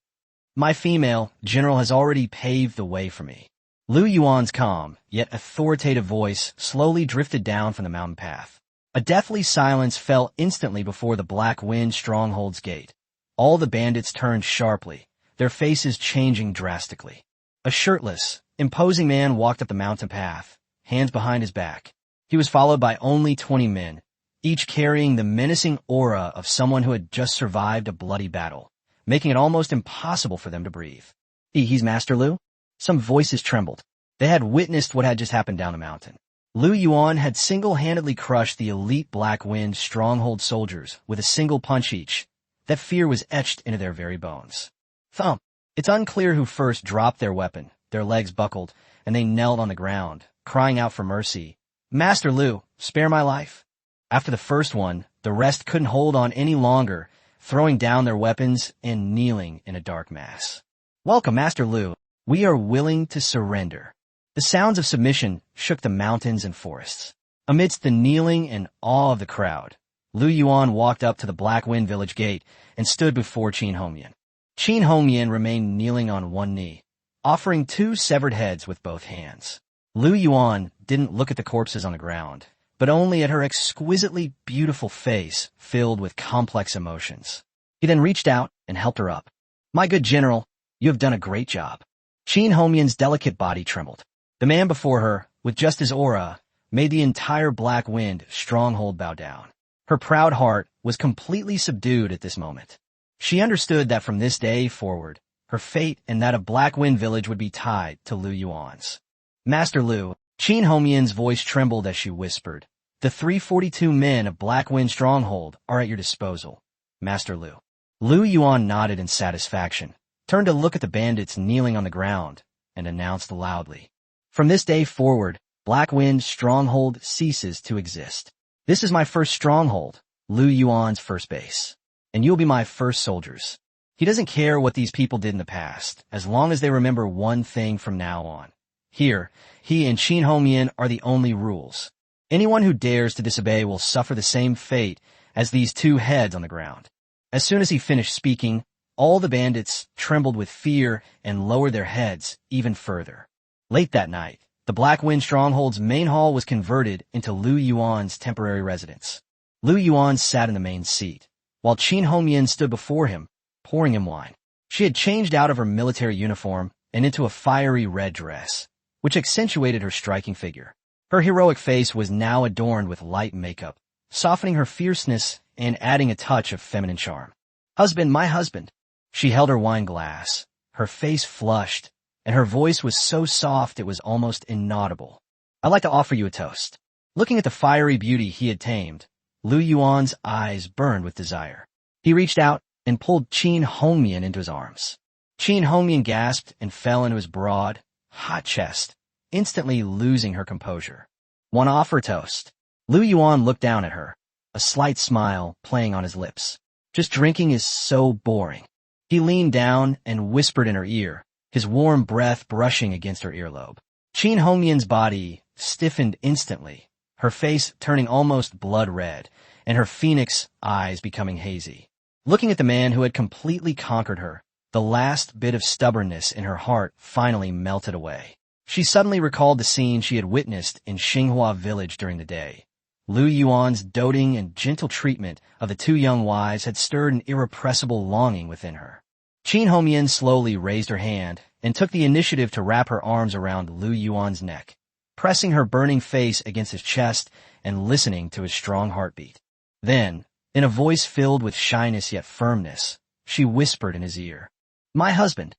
My female general has already paved the way for me. Lu Yuan's calm yet authoritative voice slowly drifted down from the mountain path. A deathly silence fell instantly before the Black Wind Stronghold's gate. All the bandits turned sharply, their faces changing drastically. A shirtless, imposing man walked up the mountain path, hands behind his back. He was followed by only 20 men, each carrying the menacing aura of someone who had just survived a bloody battle, making it almost impossible for them to breathe. He's Master Lu? Some voices trembled. They had witnessed what had just happened down the mountain. Lu Yuan had single-handedly crushed the elite Black Wind Stronghold soldiers with a single punch each. That fear was etched into their very bones. Thump! It's unclear who first dropped their weapon. Their legs buckled, and they knelt on the ground, crying out for mercy. "Master Lu, spare my life." After the first one, the rest couldn't hold on any longer, throwing down their weapons and kneeling in a dark mass. "Welcome, Master Lu. We are willing to surrender." The sounds of submission shook the mountains and forests. Amidst the kneeling and awe of the crowd, Lu Yuan walked up to the Black Wind Village gate and stood before Xinghua. Xinghua remained kneeling on one knee, offering two severed heads with both hands. Lu Yuan didn't look at the corpses on the ground, but only at her exquisitely beautiful face filled with complex emotions. He then reached out and helped her up. "My good general, you have done a great job." Xinhua's delicate body trembled. The man before her, with just his aura, made the entire Black Wind Stronghold bow down. Her proud heart was completely subdued at this moment. She understood that from this day forward, her fate and that of Black Wind Village would be tied to Lu Yuan's. "Master Lu," Xinhua's voice trembled as she whispered, "the 342 men of Black Wind Stronghold are at your disposal, Master Lu." Lu Yuan nodded in satisfaction, turned to look at the bandits kneeling on the ground, and announced loudly, "From this day forward, Black Wind Stronghold ceases to exist. This is my first stronghold, Lu Yuan's first base, and you'll be my first soldiers." He doesn't care what these people did in the past, as long as they remember one thing from now on. Here, he and Xinhua are the only rules. Anyone who dares to disobey will suffer the same fate as these two heads on the ground. As soon as he finished speaking, all the bandits trembled with fear and lowered their heads even further. Late that night, the Black Wind Stronghold's main hall was converted into Lu Yuan's temporary residence. Lu Yuan sat in the main seat, while Xinhua stood before him, pouring him wine. She had changed out of her military uniform and into a fiery red dress, which accentuated her striking figure. Her heroic face was now adorned with light makeup, softening her fierceness and adding a touch of feminine charm. "Husband, my husband." She held her wine glass, her face flushed, and her voice was so soft it was almost inaudible. "I'd like to offer you a toast." Looking at the fiery beauty he had tamed, Lu Yuan's eyes burned with desire. He reached out and pulled Qin Hongmian into his arms. Qin Hongmian gasped and fell into his broad, hot chest, instantly losing her composure. "Want to offer a toast?" Lu Yuan looked down at her, a slight smile playing on his lips. "Just drinking is so boring." He leaned down and whispered in her ear, his warm breath brushing against her earlobe. Qin Hongmian's body stiffened instantly, her face turning almost blood red, and her phoenix eyes becoming hazy. Looking at the man who had completely conquered her, the last bit of stubbornness in her heart finally melted away. She suddenly recalled the scene she had witnessed in Xinghua Village during the day. Lu Yuan's doting and gentle treatment of the two young wives had stirred an irrepressible longing within her. Qin Hongmian slowly raised her hand and took the initiative to wrap her arms around Lu Yuan's neck, pressing her burning face against his chest and listening to his strong heartbeat. Then, in a voice filled with shyness yet firmness, she whispered in his ear, "My husband,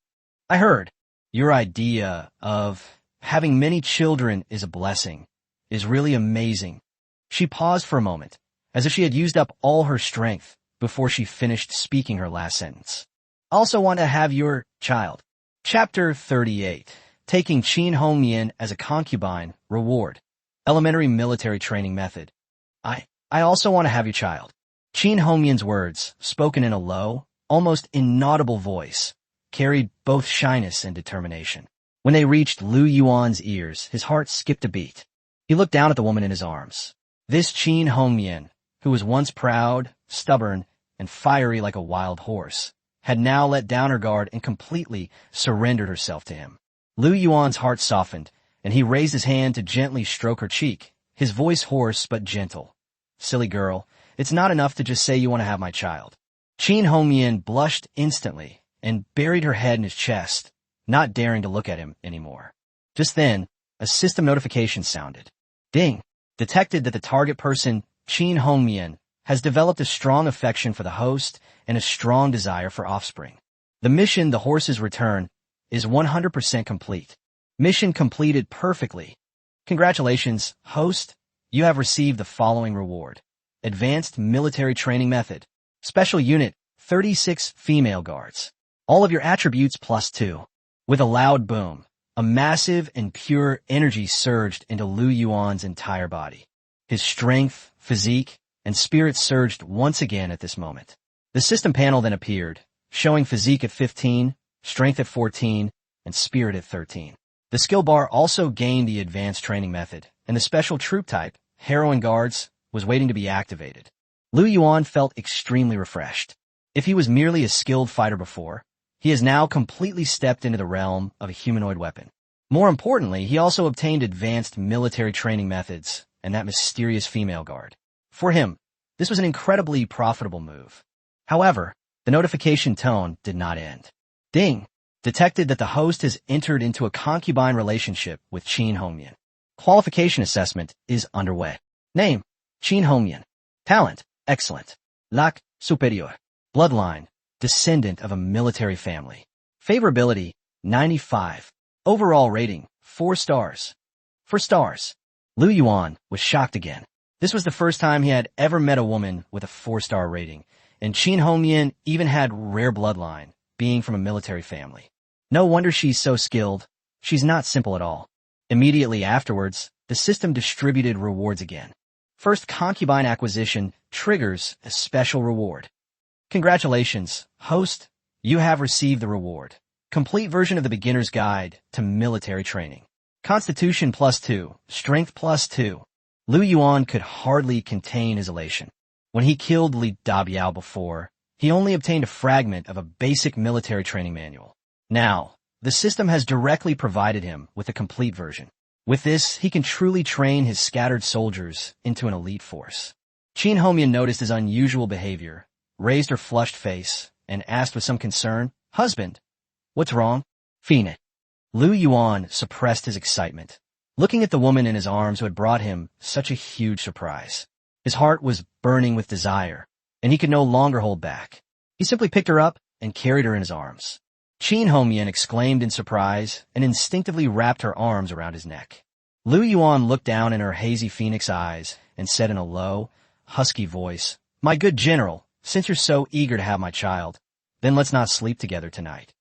I heard your idea of having many children is a blessing, is really amazing." She paused for a moment, as if she had used up all her strength before she finished speaking her last sentence. "Also want to have your child." Chapter 38. Taking Qin Hongmian as a concubine, reward. Elementary military training method. I also want to have your child." Qin Hongmian's words, spoken in a low, almost inaudible voice, carried both shyness and determination. When they reached Lu Yuan's ears, his heart skipped a beat. He looked down at the woman in his arms. This Qin Hongmian, who was once proud, stubborn, and fiery like a wild horse, had now let down her guard and completely surrendered herself to him. Lu Yuan's heart softened, and he raised his hand to gently stroke her cheek, his voice hoarse but gentle. "Silly girl, it's not enough to just say you want to have my child." Qin Hongmian blushed instantly and buried her head in his chest, not daring to look at him anymore. Just then, a system notification sounded. Ding! Detected that the target person, Qin Hongmian, has developed a strong affection for the host and a strong desire for offspring. The mission, The Horse's Return, is 100% complete. Mission completed perfectly. Congratulations, host. You have received the following reward. Advanced Military Training Method. Special Unit, 36 Female Guards. All of your attributes +2. With a loud boom, a massive and pure energy surged into Lu Yuan's entire body. His strength, physique, and spirit surged once again at this moment. The system panel then appeared, showing physique at 15, strength at 14, and spirit at 13. The skill bar also gained the advanced training method, and the special troop type, Heroine Guards, was waiting to be activated. Lu Yuan felt extremely refreshed. If he was merely a skilled fighter before, he has now completely stepped into the realm of a humanoid weapon. More importantly, he also obtained advanced military training methods and that mysterious female guard. For him, this was an incredibly profitable move. However, the notification tone did not end. Ding! Detected that the host has entered into a concubine relationship with Qin Hongmian. Qualification assessment is underway. Name, Qin Hongmian. Talent, excellent. Lac, superior. Bloodline, descendant of a military family. Favorability, 95. Overall rating, 4 stars. 4 stars. Lu Yuan was shocked again. This was the first time he had ever met a woman with a 4-star rating, and Qin Hongmian even had rare bloodline, being from a military family. No wonder she's so skilled. She's not simple at all. Immediately afterwards, the system distributed rewards again. First concubine acquisition triggers a special reward. Congratulations, host. You have received the reward. Complete version of the beginner's guide to military training. Constitution +2, strength +2. Lu Yuan could hardly contain his elation. When he killed Li Dabiao before, he only obtained a fragment of a basic military training manual. Now, the system has directly provided him with a complete version. With this, he can truly train his scattered soldiers into an elite force. Qin Hongmian noticed his unusual behavior, raised her flushed face, and asked with some concern, Husband, what's wrong? Phoenix. Lu Yuan suppressed his excitement, looking at the woman in his arms who had brought him such a huge surprise. His heart was burning with desire, and he could no longer hold back. He simply picked her up and carried her in his arms. Xinghua exclaimed in surprise and instinctively wrapped her arms around his neck. Lu Yuan looked down in her hazy phoenix eyes and said in a low, husky voice, "My good general, since you're so eager to have my child, then let's not sleep together tonight."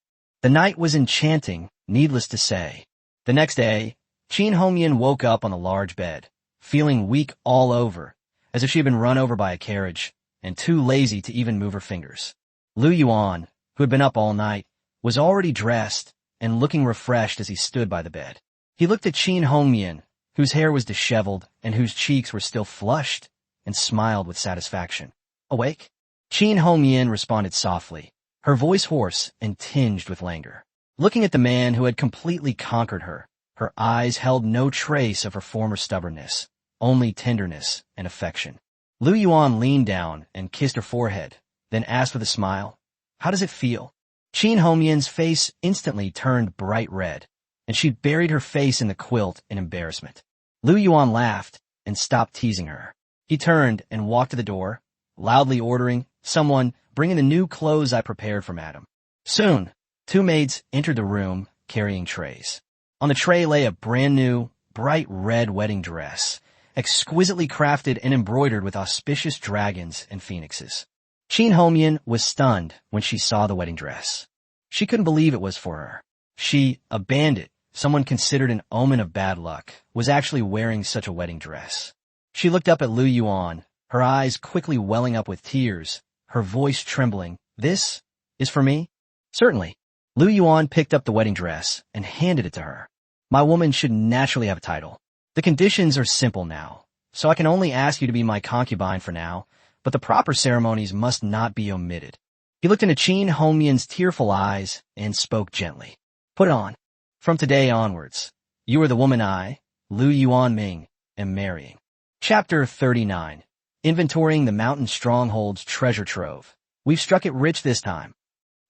The night was enchanting, needless to say. The next day, Xinghua woke up on the large bed, feeling weak all over, as if she had been run over by a carriage, and too lazy to even move her fingers. Lu Yuan, who had been up all night, was already dressed and looking refreshed as he stood by the bed. He looked at Xinghua, whose hair was disheveled and whose cheeks were still flushed, and smiled with satisfaction. "Awake?" Xinghua responded softly, her voice hoarse and tinged with languor. Looking at the man who had completely conquered her, her eyes held no trace of her former stubbornness, only tenderness and affection. Lu Yuan leaned down and kissed her forehead, then asked with a smile, "How does it feel?" Xinhua's face instantly turned bright red, and she buried her face in the quilt in embarrassment. Lu Yuan laughed and stopped teasing her. He turned and walked to the door, loudly ordering, "Someone, bring in the new clothes I prepared for Madam." Soon, two maids entered the room carrying trays. On the tray lay a brand-new, bright red wedding dress, exquisitely crafted and embroidered with auspicious dragons and phoenixes. Xinghua was stunned when she saw the wedding dress. She couldn't believe it was for her. She, a bandit, someone considered an omen of bad luck, was actually wearing such a wedding dress. She looked up at Lu Yuan, her eyes quickly welling up with tears, her voice trembling. "This is for me?" "Certainly." Lu Yuan picked up the wedding dress and handed it to her. "My woman should naturally have a title. The conditions are simple now, so I can only ask you to be my concubine for now, but the proper ceremonies must not be omitted." He looked into Xinhua's tearful eyes and spoke gently. "Put it on. From today onwards, you are the woman I, Lu Yuan Ming, am marrying." Chapter 39. Inventorying the Mountain Stronghold's Treasure Trove. "We've struck it rich this time.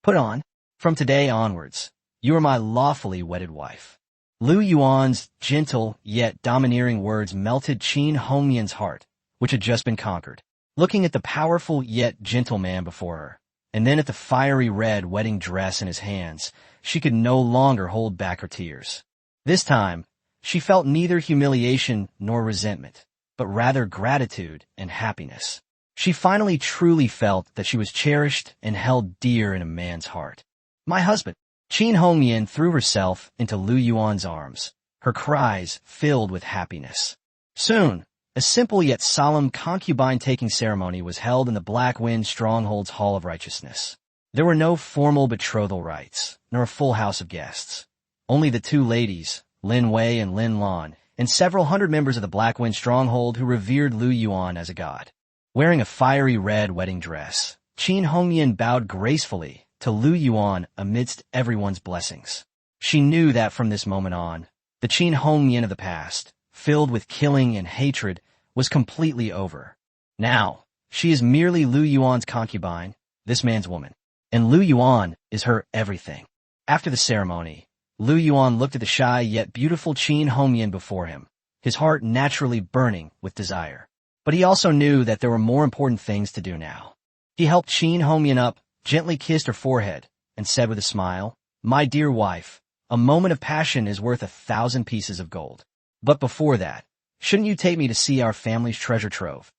Put it on. From today onwards, you are my lawfully wedded wife." Lu Yuan's gentle yet domineering words melted Xinhua's heart, which had just been conquered. Looking at the powerful yet gentle man before her, and then at the fiery red wedding dress in his hands, she could no longer hold back her tears. This time, she felt neither humiliation nor resentment, but rather gratitude and happiness. She finally truly felt that she was cherished and held dear in a man's heart. "My husband." Xinhua threw herself into Lu Yuan's arms, her cries filled with happiness. Soon, a simple yet solemn concubine-taking ceremony was held in the Black Wind Stronghold's Hall of Righteousness. There were no formal betrothal rites, nor a full house of guests. Only the two ladies, Lin Wei and Lin Lan, and several hundred members of the Black Wind Stronghold who revered Lu Yuan as a god. Wearing a fiery red wedding dress, Xinhua bowed gracefully to Lu Yuan amidst everyone's blessings. She knew that from this moment on, the Xinhua of the past, filled with killing and hatred, was completely over. Now, she is merely Lu Yuan's concubine, this man's woman, and Lu Yuan is her everything. After the ceremony, Lu Yuan looked at the shy yet beautiful Xinhua before him, his heart naturally burning with desire. But he also knew that there were more important things to do now. He helped Xinhua up, gently kissed her forehead, and said with a smile, "My dear wife, a moment of passion is worth 1,000 pieces of gold. But before that, shouldn't you take me to see our family's treasure trove?"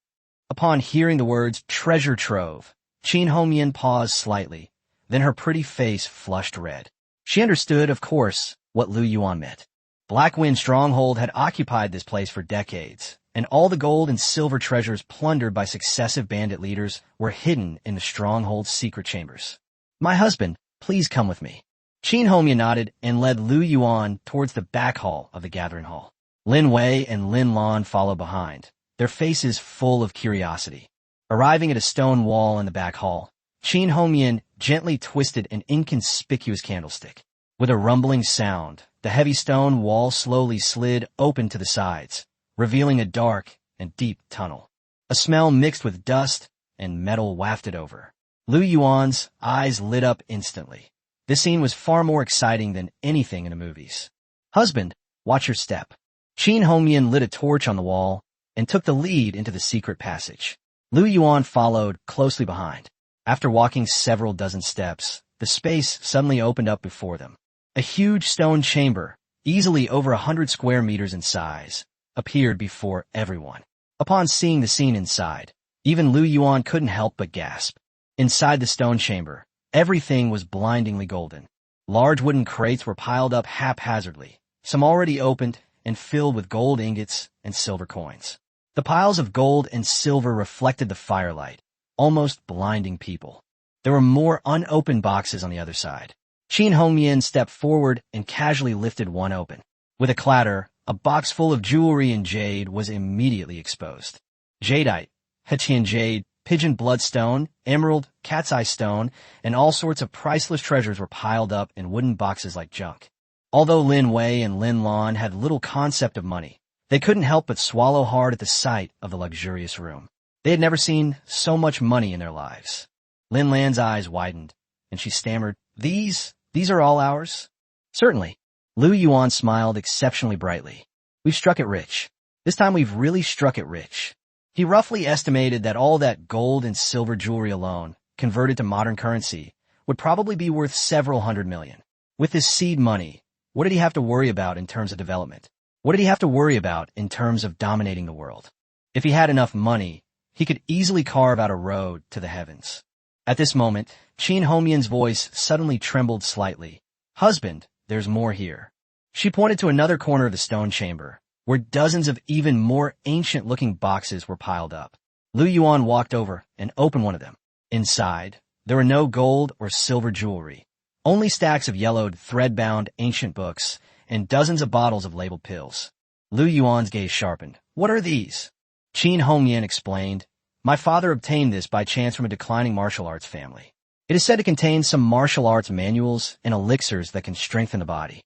Upon hearing the words treasure trove, Xinhua paused slightly, then her pretty face flushed red. She understood, of course, what Lu Yuan meant. Black Wind Stronghold had occupied this place for decades, and all the gold and silver treasures plundered by successive bandit leaders were hidden in the stronghold's secret chambers. "My husband, please come with me." Xinhua nodded and led Lu Yuan towards the back hall of the gathering hall. Lin Wei and Lin Lan followed behind, their faces full of curiosity. Arriving at a stone wall in the back hall, Xinhua gently twisted an inconspicuous candlestick. With a rumbling sound, the heavy stone wall slowly slid open to the sides, revealing a dark and deep tunnel. A smell mixed with dust and metal wafted over. Lu Yuan's eyes lit up instantly. This scene was far more exciting than anything in the movies. Husband, watch your step. Qin Hongmian lit a torch on the wall and took the lead into the secret passage. Lu Yuan followed closely behind. After walking several dozen steps, the space suddenly opened up before them. A huge stone chamber, easily over 100 square meters in size, appeared before everyone. Upon seeing the scene inside, even Lu Yuan couldn't help but gasp. Inside the stone chamber, everything was blindingly golden. Large wooden crates were piled up haphazardly, some already opened and filled with gold ingots and silver coins. The piles of gold and silver reflected the firelight, almost blinding people. There were more unopened boxes on the other side. Qin Hongmian stepped forward and casually lifted one open. With a clatter, a box full of jewelry and jade was immediately exposed. Jadeite, Heqian jade, pigeon bloodstone, emerald, cat's eye stone, and all sorts of priceless treasures were piled up in wooden boxes like junk. Although Lin Wei and Lin Lan had little concept of money, they couldn't help but swallow hard at the sight of the luxurious room. They had never seen so much money in their lives. Lin Lan's eyes widened, and she stammered, These are all ours? Certainly. Lu Yuan smiled exceptionally brightly. We've struck it rich. This time we've really struck it rich. He roughly estimated that all that gold and silver jewelry alone, converted to modern currency, would probably be worth several hundred million. With this seed money, what did he have to worry about in terms of development? What did he have to worry about in terms of dominating the world? If he had enough money, he could easily carve out a road to the heavens. At this moment, Qin Hongmian's voice suddenly trembled slightly. Husband, there's more here. She pointed to another corner of the stone chamber, where dozens of even more ancient-looking boxes were piled up. Lu Yuan walked over and opened one of them. Inside, there were no gold or silver jewelry, only stacks of yellowed, thread-bound ancient books and dozens of bottles of labeled pills. Lu Yuan's gaze sharpened. What are these? Qin Hongmian explained. My father obtained this by chance from a declining martial arts family. It is said to contain some martial arts manuals and elixirs that can strengthen the body.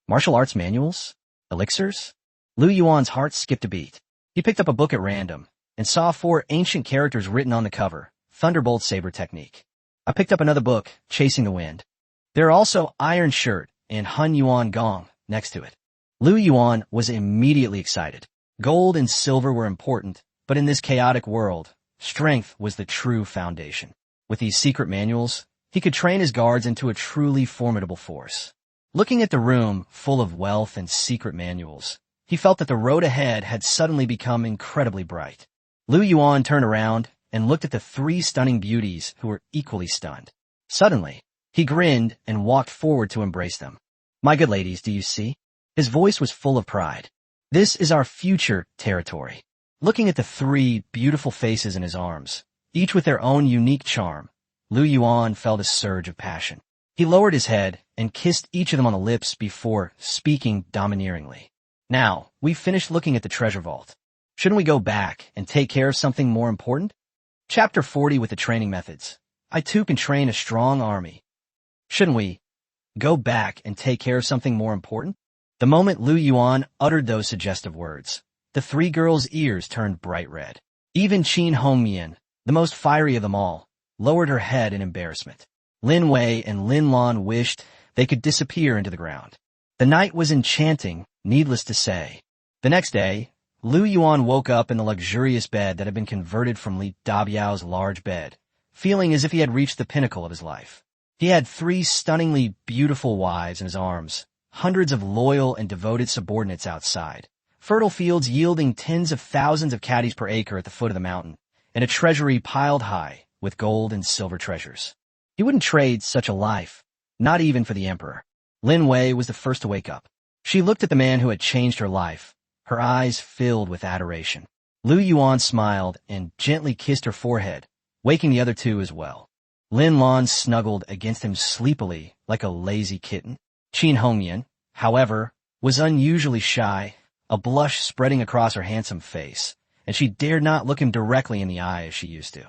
Martial arts manuals? Elixirs? Lu Yuan's heart skipped a beat. He picked up a book at random and saw 4 ancient characters written on the cover, Thunderbolt Saber Technique. I picked up another book, Chasing the Wind. There are also Iron Shirt and Hun Yuan Gong next to it. Lu Yuan was immediately excited. Gold and silver were important, but in this chaotic world, strength was the true foundation. With these secret manuals, he could train his guards into a truly formidable force. Looking at the room full of wealth and secret manuals, he felt that the road ahead had suddenly become incredibly bright. Lu Yuan turned around and looked at the 3 stunning beauties who were equally stunned. Suddenly, he grinned and walked forward to embrace them. My good ladies, do you see? His voice was full of pride. This is our future territory. Looking at the 3 beautiful faces in his arms, each with their own unique charm, Lu Yuan felt a surge of passion. He lowered his head and kissed each of them on the lips before speaking domineeringly. Now, we've finished looking at the treasure vault. Shouldn't we go back and take care of something more important? Chapter 40 with the training methods. I too can train a strong army. Shouldn't we go back and take care of something more important? The moment Lu Yuan uttered those suggestive words, the 3 girls' ears turned bright red. Even Qin Hongmian, the most fiery of them all, lowered her head in embarrassment. Lin Wei and Lin Lan wished they could disappear into the ground. The night was enchanting, needless to say. The next day, Lu Yuan woke up in the luxurious bed that had been converted from Li Dabiao's large bed, feeling as if he had reached the pinnacle of his life. He had 3 stunningly beautiful wives in his arms, hundreds of loyal and devoted subordinates outside, fertile fields yielding tens of thousands of caddies per acre at the foot of the mountain, and a treasury piled high with gold and silver treasures. He wouldn't trade such a life, not even for the emperor. Lin Wei was the first to wake up. She looked at the man who had changed her life, her eyes filled with adoration. Lu Yuan smiled and gently kissed her forehead, waking the other 2 as well. Lin Lan snuggled against him sleepily like a lazy kitten. Qin Hongmian, however, was unusually shy, a blush spreading across her handsome face, and she dared not look him directly in the eye as she used to.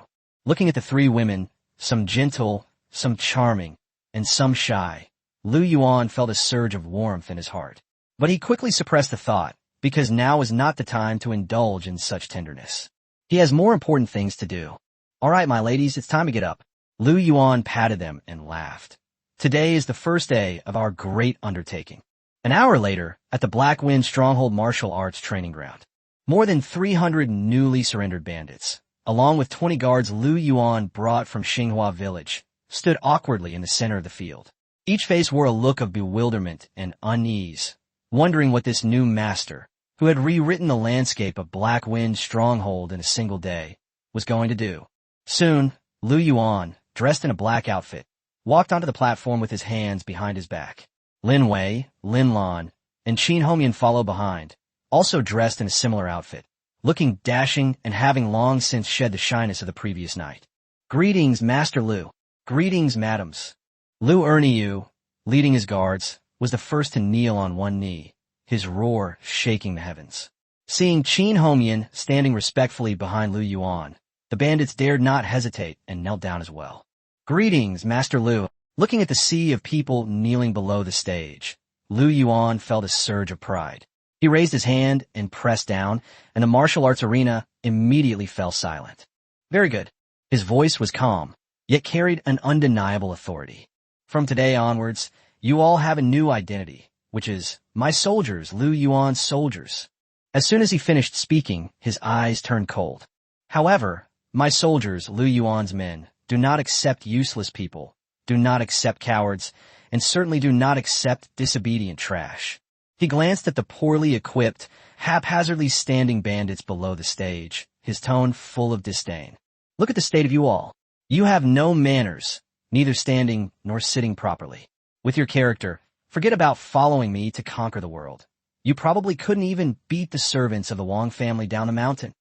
Looking at the 3 women, some gentle, some charming, and some shy, Lu Yuan felt a surge of warmth in his heart. But he quickly suppressed the thought, because now was not the time to indulge in such tenderness. He has more important things to do. All right, my ladies, it's time to get up. Lu Yuan patted them and laughed. Today is the first day of our great undertaking. An hour later, at the Black Wind Stronghold Martial Arts Training Ground, more than 300 newly surrendered bandits, along with 20 guards Lu Yuan brought from Xinghua Village, stood awkwardly in the center of the field. Each face wore a look of bewilderment and unease, wondering what this new master, who had rewritten the landscape of Black Wind Stronghold in a single day, was going to do. Soon, Lu Yuan, dressed in a black outfit, walked onto the platform with his hands behind his back. Lin Wei, Lin Lan, and Qin Homian followed behind, also dressed in a similar outfit, looking dashing and having long since shed the shyness of the previous night. "Greetings, Master Lu. Greetings, madams." Lu Erniu, leading his guards, was the first to kneel on one knee, his roar shaking the heavens. Seeing Qin Homian standing respectfully behind Lu Yuan, the bandits dared not hesitate and knelt down as well. "Greetings, Master Lu." Looking at the sea of people kneeling below the stage, Lu Yuan felt a surge of pride. He raised his hand and pressed down, and the martial arts arena immediately fell silent. "Very good." His voice was calm, yet carried an undeniable authority. "From today onwards, you all have a new identity, which is, my soldiers, Lu Yuan's soldiers." As soon as he finished speaking, his eyes turned cold. "However, my soldiers, Lu Yuan's men, do not accept useless people, do not accept cowards, and certainly do not accept disobedient trash." He glanced at the poorly equipped, haphazardly standing bandits below the stage, his tone full of disdain. "Look at the state of you all. You have no manners, neither standing nor sitting properly. With your character, forget about following me to conquer the world. You probably couldn't even beat the servants of the Wang family down the mountain."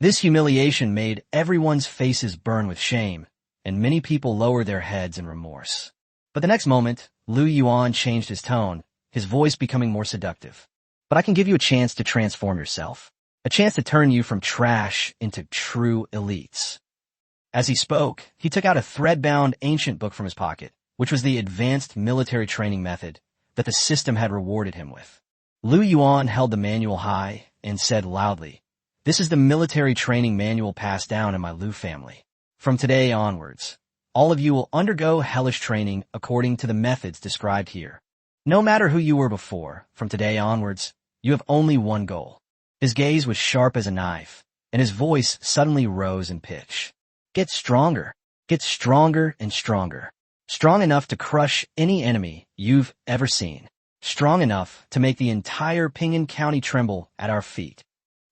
This humiliation made everyone's faces burn with shame, and many people lowered their heads in remorse. But the next moment, Lu Yuan changed his tone, his voice becoming more seductive. "But I can give you a chance to transform yourself, a chance to turn you from trash into true elites." As he spoke, he took out a thread-bound ancient book from his pocket, which was the advanced military training method that the system had rewarded him with. Lu Yuan held the manual high and said loudly, "This is the military training manual passed down in my Lu family. From today onwards, all of you will undergo hellish training according to the methods described here. No matter who you were before, from today onwards, you have only one goal." His gaze was sharp as a knife, and his voice suddenly rose in pitch. "Get stronger. Get stronger and stronger. Strong enough to crush any enemy you've ever seen. Strong enough to make the entire Ping'an County tremble at our feet."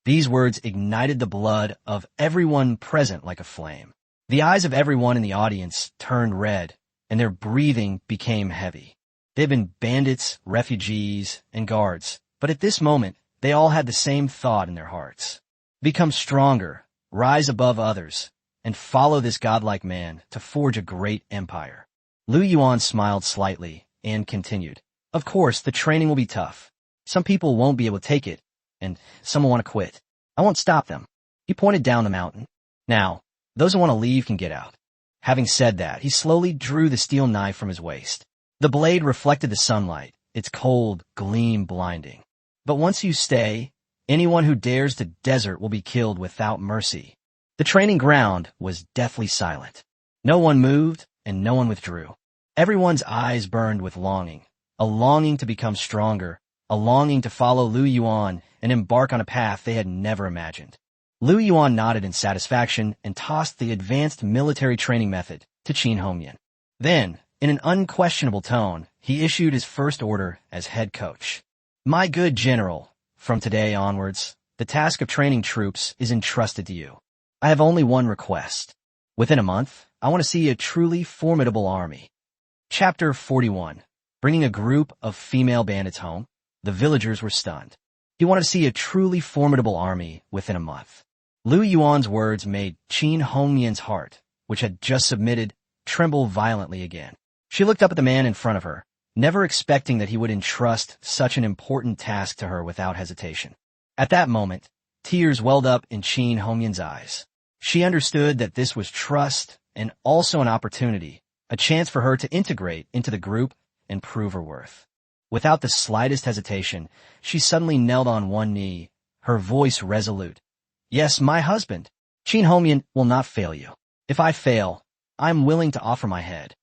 These words ignited the blood of everyone present like a flame. The eyes of everyone in the audience turned red, and their breathing became heavy. They'd been bandits, refugees, and guards, but at this moment, they all had the same thought in their hearts. Become stronger, rise above others, and follow this godlike man to forge a great empire. Lu Yuan smiled slightly and continued, "Of course, the training will be tough. Some people won't be able to take it, and some will want to quit. I won't stop them." He pointed down the mountain. "Now, those who want to leave can get out." Having said that, he slowly drew the steel knife from his waist. The blade reflected the sunlight, its cold gleam blinding. "But once you stay, anyone who dares to desert will be killed without mercy." The training ground was deathly silent. No one moved, and no one withdrew. Everyone's eyes burned with longing, a longing to become stronger, a longing to follow Lu Yuan and embark on a path they had never imagined. Lu Yuan nodded in satisfaction and tossed the advanced military training method to Qin Homian. Then, in an unquestionable tone, he issued his first order as head coach. "My good general, from today onwards, the task of training troops is entrusted to you. I have only one request. Within a month, I want to see a truly formidable army." Chapter 41. Bringing a group of female bandits home, the villagers were stunned. He wanted to see a truly formidable army within a month. Lu Yuan's words made Qin Homian's heart, which had just submitted, tremble violently again. She looked up at the man in front of her, never expecting that he would entrust such an important task to her without hesitation. At that moment, tears welled up in Qin Homian's eyes. She understood that this was trust and also an opportunity, a chance for her to integrate into the group and prove her worth. Without the slightest hesitation, she suddenly knelt on one knee, her voice resolute. "Yes, my husband. Qin Homian will not fail you. If I fail, I am willing to offer my head."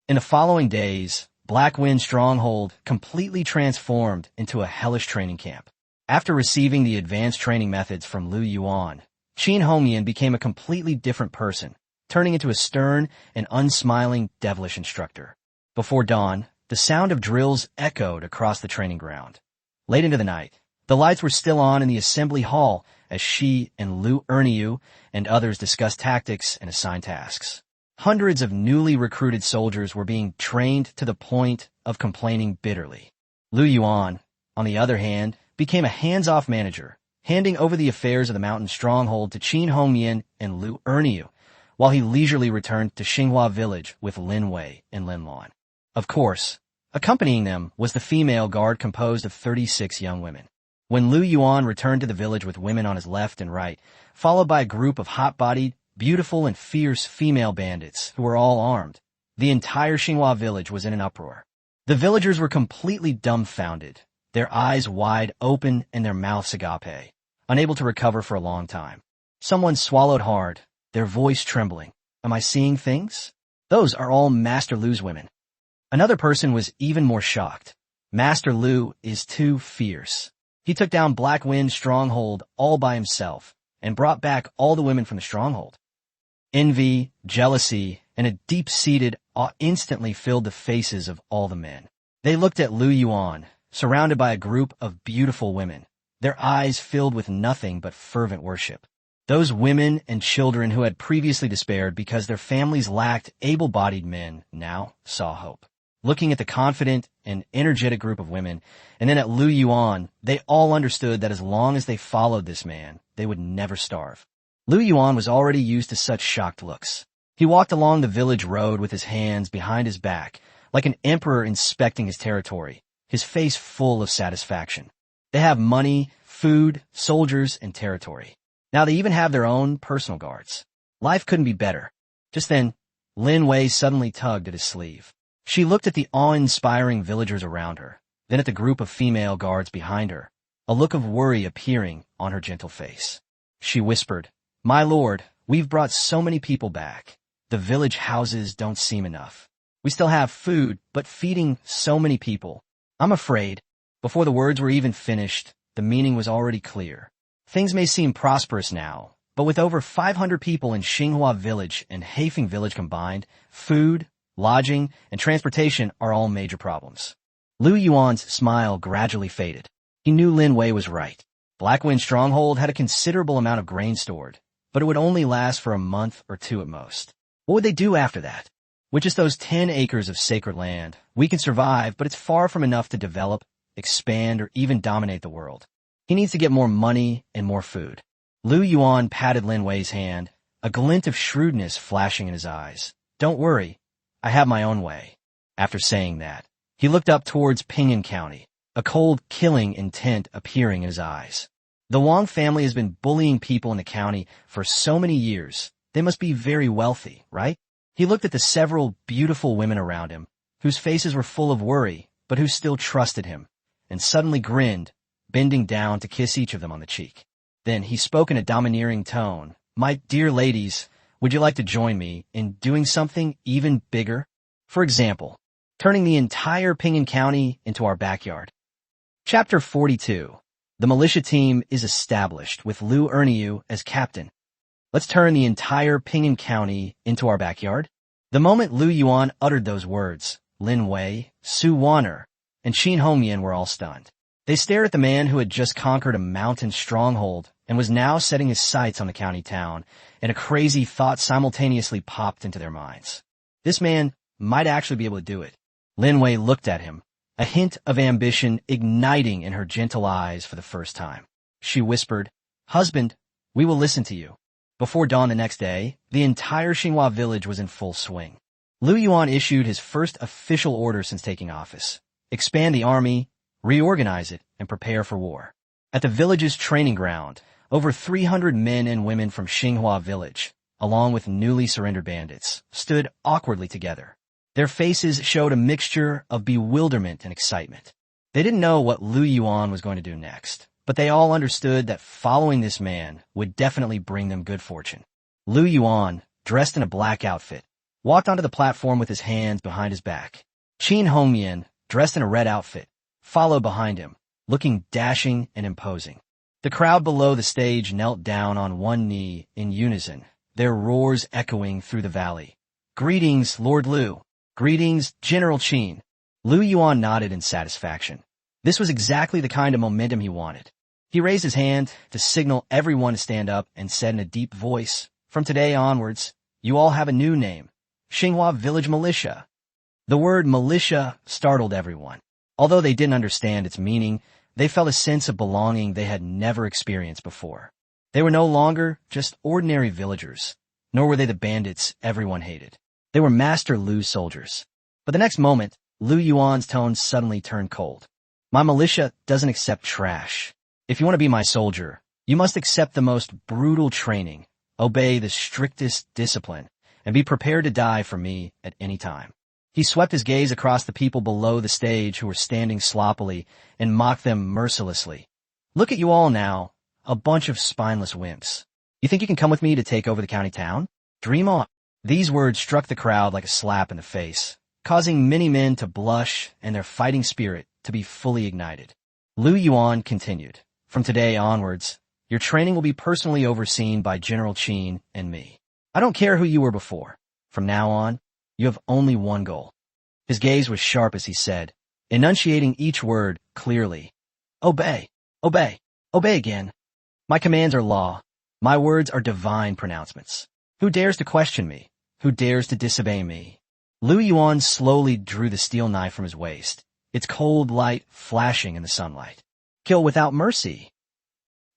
In the following days, Black Wind Stronghold completely transformed into a hellish training camp. After receiving the advanced training methods from Lu Yuan, Xinghua became a completely different person, turning into a stern and unsmiling, devilish instructor. Before dawn, the sound of drills echoed across the training ground. Late into the night, the lights were still on in the assembly hall as she and Lu Yuan and others discussed tactics and assigned tasks. Hundreds of newly recruited soldiers were being trained to the point of complaining bitterly. Lu Yuan, on the other hand, became a hands-off manager, handing over the affairs of the mountain stronghold to Xinghua and Lu Yuan, while he leisurely returned to Xinghua Village with Lin Wei and Lin Lan. Of course, accompanying them was the female guard composed of 36 young women. When Lu Yuan returned to the village with women on his left and right, followed by a group of hot-bodied, beautiful and fierce female bandits who were all armed, the entire Xinghua village was in an uproar. The villagers were completely dumbfounded, their eyes wide open and their mouths agape, unable to recover for a long time. Someone swallowed hard, their voice trembling. Am I seeing things? Those are all Master Lu's women. Another person was even more shocked. Master Lu is too fierce. He took down Black Wind Stronghold all by himself and brought back all the women from the stronghold. Envy, jealousy, and a deep-seated awe instantly filled the faces of all the men. They looked at Lu Yuan, surrounded by a group of beautiful women, their eyes filled with nothing but fervent worship. Those women and children who had previously despaired because their families lacked able-bodied men now saw hope. Looking at the confident and energetic group of women, and then at Lu Yuan, they all understood that as long as they followed this man, they would never starve. Lu Yuan was already used to such shocked looks. He walked along the village road with his hands behind his back, like an emperor inspecting his territory, his face full of satisfaction. They have money, food, soldiers, and territory. Now they even have their own personal guards. Life couldn't be better. Just then, Lin Wei suddenly tugged at his sleeve. She looked at the awe-inspiring villagers around her, then at the group of female guards behind her, a look of worry appearing on her gentle face. She whispered, "My lord, we've brought so many people back. The village houses don't seem enough. We still have food, but feeding so many people. I'm afraid." Before the words were even finished, the meaning was already clear. Things may seem prosperous now, but with over 500 people in Xinghua Village and Heifeng Village combined, food, lodging, and transportation are all major problems. Lu Yuan's smile gradually faded. He knew Lin Wei was right. Black Wind Stronghold had a considerable amount of grain stored, but it would only last for a month or two at most. What would they do after that? With just those 10 acres of sacred land, we can survive, but it's far from enough to develop, expand, or even dominate the world. He needs to get more money and more food. Lu Yuan patted Lin Wei's hand, a glint of shrewdness flashing in his eyes. "Don't worry, I have my own way." After saying that, he looked up towards Pingan County, a cold, killing intent appearing in his eyes. The Wang family has been bullying people in the county for so many years. They must be very wealthy, right? He looked at the several beautiful women around him, whose faces were full of worry, but who still trusted him, and suddenly grinned, bending down to kiss each of them on the cheek. Then he spoke in a domineering tone. "My dear ladies, would you like to join me in doing something even bigger? For example, turning the entire Pingan County into our backyard." Chapter 42. The militia team is established with Lu Yuan as captain. Let's turn the entire Pingan County into our backyard. The moment Lu Yuan uttered those words, Lin Wei, Su Wan'er, and Xinghua were all stunned. They stared at the man who had just conquered a mountain stronghold and was now setting his sights on the county town, and a crazy thought simultaneously popped into their minds. This man might actually be able to do it. Lin Wei looked at him, a hint of ambition igniting in her gentle eyes for the first time. She whispered, "Husband, we will listen to you." Before dawn the next day, the entire Xinghua village was in full swing. Lu Yuan issued his first official order since taking office: expand the army, reorganize it, and prepare for war. At the village's training ground, over 300 men and women from Xinghua Village, along with newly surrendered bandits, stood awkwardly together. Their faces showed a mixture of bewilderment and excitement. They didn't know what Lu Yuan was going to do next, but they all understood that following this man would definitely bring them good fortune. Lu Yuan, dressed in a black outfit, walked onto the platform with his hands behind his back. Qin Hongmian, dressed in a red outfit, followed behind him, looking dashing and imposing. The crowd below the stage knelt down on one knee in unison, their roars echoing through the valley. "Greetings, Lord Lu. Greetings, General Qin." Lu Yuan nodded in satisfaction. This was exactly the kind of momentum he wanted. He raised his hand to signal everyone to stand up and said in a deep voice, "From today onwards, you all have a new name, Xinghua Village Militia." The word militia startled everyone. Although they didn't understand its meaning, they felt a sense of belonging they had never experienced before. They were no longer just ordinary villagers, nor were they the bandits everyone hated. They were Master Lu's soldiers. But the next moment, Lu Yuan's tone suddenly turned cold. "My militia doesn't accept trash. If you want to be my soldier, you must accept the most brutal training, obey the strictest discipline, and be prepared to die for me at any time." He swept his gaze across the people below the stage who were standing sloppily and mocked them mercilessly. "Look at you all now, a bunch of spineless wimps. You think you can come with me to take over the county town? Dream on." These words struck the crowd like a slap in the face, causing many men to blush and their fighting spirit to be fully ignited. Lu Yuan continued, "From today onwards, your training will be personally overseen by General Qin and me. I don't care who you were before. From now on, you have only one goal." His gaze was sharp as he said, enunciating each word clearly. "Obey, obey, obey again. My commands are law. My words are divine pronouncements. Who dares to question me? Who dares to disobey me?" Lu Yuan slowly drew the steel knife from his waist, its cold light flashing in the sunlight. "Kill without mercy."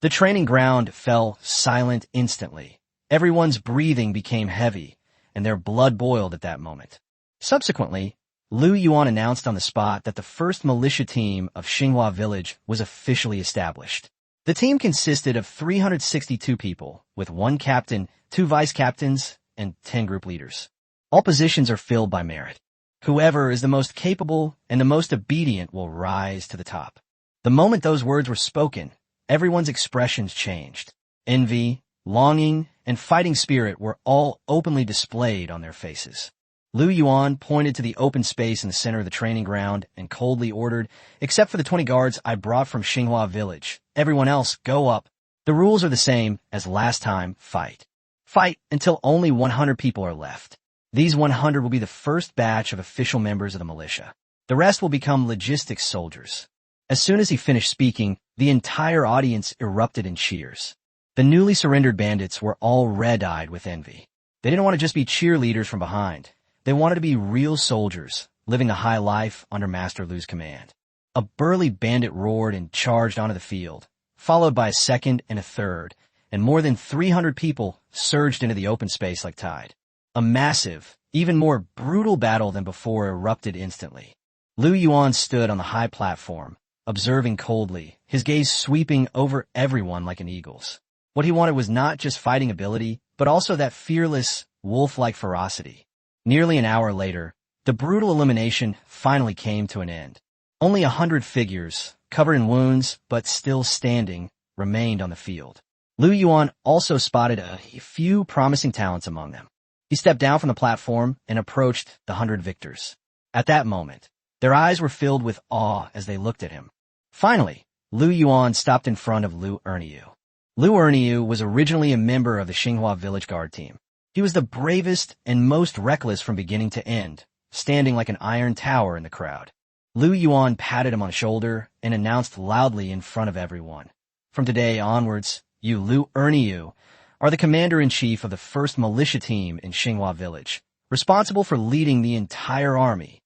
The training ground fell silent instantly. Everyone's breathing became heavy, and their blood boiled at that moment. Subsequently, Lu Yuan announced on the spot that the first militia team of Xinghua Village was officially established. The team consisted of 362 people, with 1 captain, 2 vice captains, and 10 group leaders. All positions are filled by merit. Whoever is the most capable and the most obedient will rise to the top. The moment those words were spoken, everyone's expressions changed. Envy, longing, and fighting spirit were all openly displayed on their faces. Lu Yuan pointed to the open space in the center of the training ground and coldly ordered, "Except for the 20 guards I brought from Xinghua Village, everyone else go up. The rules are the same as last time, fight. Fight until only 100 people are left. These 100 will be the first batch of official members of the militia. The rest will become logistics soldiers." As soon as he finished speaking, the entire audience erupted in cheers. The newly surrendered bandits were all red-eyed with envy. They didn't want to just be cheerleaders from behind. They wanted to be real soldiers, living the high life under Master Lu's command. A burly bandit roared and charged onto the field, followed by a second and a third, and more than 300 people surged into the open space like tide. A massive, even more brutal battle than before erupted instantly. Lu Yuan stood on the high platform, observing coldly, his gaze sweeping over everyone like an eagle's. What he wanted was not just fighting ability, but also that fearless, wolf-like ferocity. Nearly an hour later, the brutal elimination finally came to an end. Only 100 figures, covered in wounds but still standing, remained on the field. Lu Yuan also spotted a few promising talents among them. He stepped down from the platform and approached the 100 victors. At that moment, their eyes were filled with awe as they looked at him. Finally, Lu Yuan stopped in front of Lu Erniu. Lu Erniu was originally a member of the Xinghua Village Guard team. He was the bravest and most reckless from beginning to end, standing like an iron tower in the crowd. Lu Yuan patted him on the shoulder and announced loudly in front of everyone, "From today onwards, you, Lu Erniu, are the commander-in-chief of the first militia team in Xinghua Village, responsible for leading the entire army."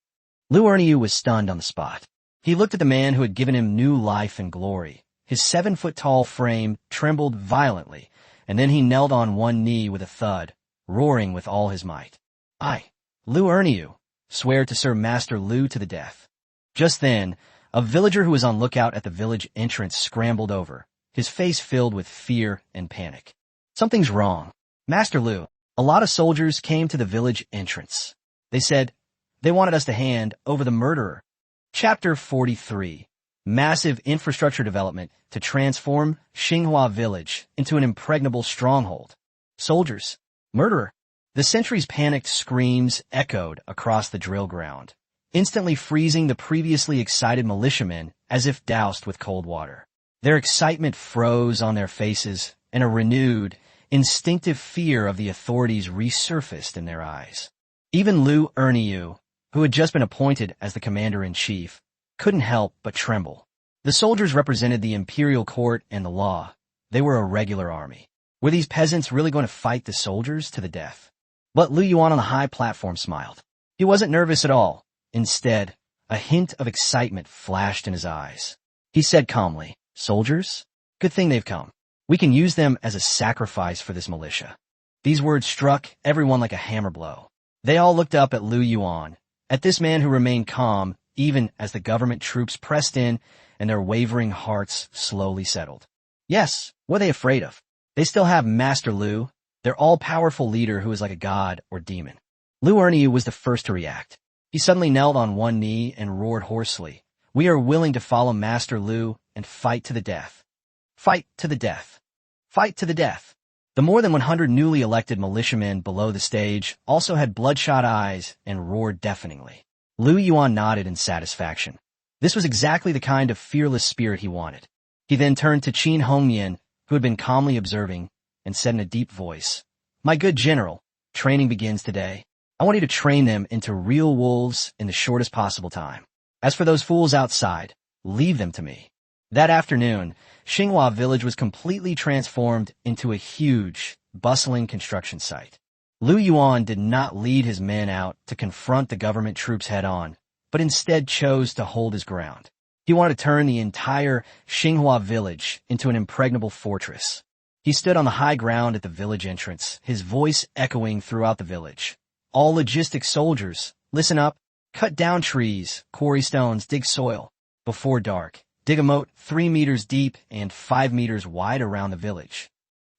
Lu Erniu was stunned on the spot. He looked at the man who had given him new life and glory. His 7-foot-tall frame trembled violently, and then he knelt on one knee with a thud, roaring with all his might. "I, Lu Erniu, swear to serve Master Lu to the death." Just then, a villager who was on lookout at the village entrance scrambled over, his face filled with fear and panic. "Something's wrong. Master Lu, a lot of soldiers came to the village entrance. They said they wanted us to hand over the murderer." Chapter 43. Massive infrastructure development to transform Xinghua Village into an impregnable stronghold. Soldiers. Murderer. The sentry's panicked screams echoed across the drill ground, instantly freezing the previously excited militiamen as if doused with cold water. Their excitement froze on their faces, and a renewed, instinctive fear of the authorities resurfaced in their eyes. Even Lu Yuan, who had just been appointed as the commander-in-chief, couldn't help but tremble. The soldiers represented the imperial court and the law. They were a regular army. Were these peasants really going to fight the soldiers to the death? But Lu Yuan on the high platform smiled. He wasn't nervous at all. Instead, a hint of excitement flashed in his eyes. He said calmly, "Soldiers, good thing they've come. We can use them as a sacrifice for this militia." These words struck everyone like a hammer blow. They all looked up at Lu Yuan, at this man who remained calm even as the government troops pressed in and their wavering hearts slowly settled. Yes, what are they afraid of? They still have Master Lu, their all-powerful leader who is like a god or demon. Lu Yuan was the first to react. He suddenly knelt on one knee and roared hoarsely, "We are willing to follow Master Lu and fight to the death. Fight to the death. Fight to the death." The more than 100 newly elected militiamen below the stage also had bloodshot eyes and roared deafeningly. Lu Yuan nodded in satisfaction. This was exactly the kind of fearless spirit he wanted. He then turned to Xinghua, who had been calmly observing, and said in a deep voice, "My good general, training begins today. I want you to train them into real wolves in the shortest possible time. As for those fools outside, leave them to me." That afternoon, Xinghua Village was completely transformed into a huge, bustling construction site. Lu Yuan did not lead his men out to confront the government troops head-on, but instead chose to hold his ground. He wanted to turn the entire Xinghua Village into an impregnable fortress. He stood on the high ground at the village entrance, his voice echoing throughout the village. "All logistic soldiers, listen up. Cut down trees, quarry stones, dig soil. Before dark, dig a moat 3 meters deep and 5 meters wide around the village.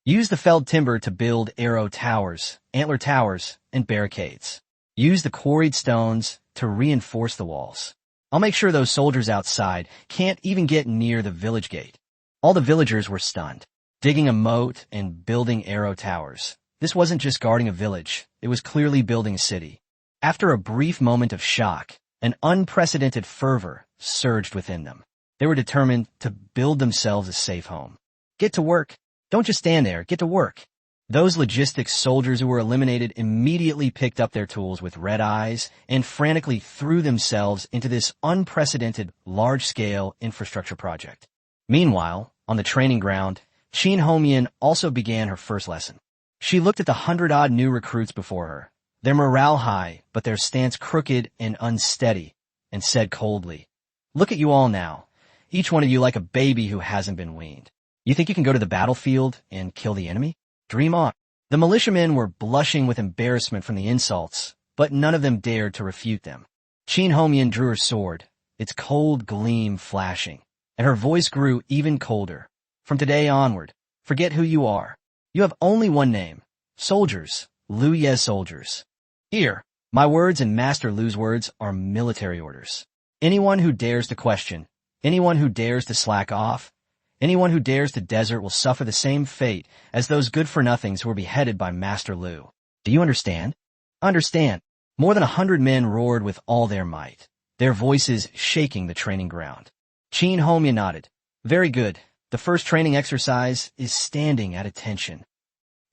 Use the felled timber to build arrow towers, antler towers, and barricades. Use the quarried stones to reinforce the walls. I'll make sure those soldiers outside can't even get near the village gate." All the villagers were stunned. Digging a moat and building arrow towers. This wasn't just guarding a village, it was clearly building a city. After a brief moment of shock, an unprecedented fervor surged within them. They were determined to build themselves a safe home. Get to work. Don't just stand there, get to work. Those logistics soldiers who were eliminated immediately picked up their tools with red eyes and frantically threw themselves into this unprecedented, large-scale infrastructure project. Meanwhile, on the training ground, Xinghua also began her first lesson. She looked at the 100-odd new recruits before her, their morale high, but their stance crooked and unsteady, and said coldly, "Look at you all now, each one of you like a baby who hasn't been weaned. You think you can go to the battlefield and kill the enemy? Dream on." The militiamen were blushing with embarrassment from the insults, but none of them dared to refute them. Xinghua drew her sword, its cold gleam flashing, and her voice grew even colder. "From today onward, forget who you are. You have only one name. Soldiers, Lu Ye soldiers. Here, my words and Master Lu's words are military orders. Anyone who dares to question, anyone who dares to slack off, anyone who dares to desert will suffer the same fate as those good-for-nothings who were beheaded by Master Lu. Do you understand?" "Understand." More than 100 men roared with all their might, their voices shaking the training ground. Xinghua nodded. "Very good. The first training exercise is standing at attention."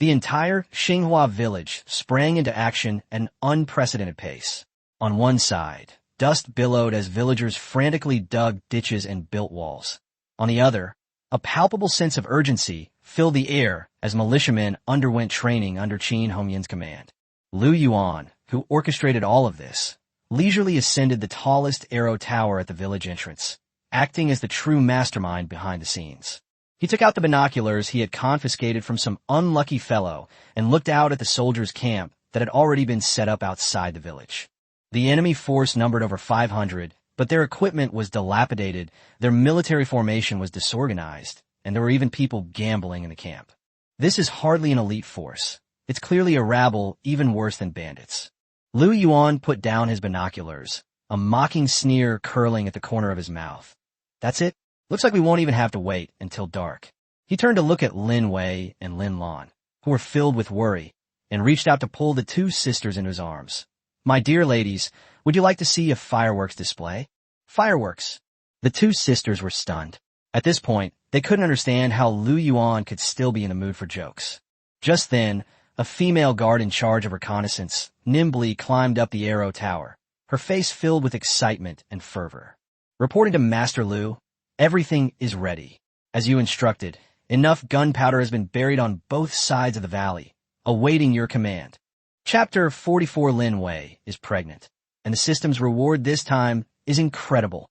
The entire Xinghua Village sprang into action at an unprecedented pace. On one side, dust billowed as villagers frantically dug ditches and built walls. On the other, a palpable sense of urgency filled the air as militiamen underwent training under Xinhua's command. Lu Yuan, who orchestrated all of this, leisurely ascended the tallest arrow tower at the village entrance, acting as the true mastermind behind the scenes. He took out the binoculars he had confiscated from some unlucky fellow and looked out at the soldiers' camp that had already been set up outside the village. The enemy force numbered over 500, but their equipment was dilapidated, their military formation was disorganized, and there were even people gambling in the camp. This is hardly an elite force. It's clearly a rabble even worse than bandits. Lu Yuan put down his binoculars, a mocking sneer curling at the corner of his mouth. "That's it? Looks like we won't even have to wait until dark." He turned to look at Lin Wei and Lin Lan, who were filled with worry. and reached out to pull the two sisters into his arms. "My dear ladies, would you like to see a fireworks display?" Fireworks. The two sisters were stunned. At this point, they couldn't understand how Lu Yuan could still be in the mood for jokes. Just then, a female guard in charge of reconnaissance nimbly climbed up the arrow tower, her face filled with excitement and fervor. Reporting to Master Lu, "Everything is ready. As you instructed, enough gunpowder has been buried on both sides of the valley, awaiting your command." Chapter 44. Lin Wei is pregnant, and the system's reward this time is incredible.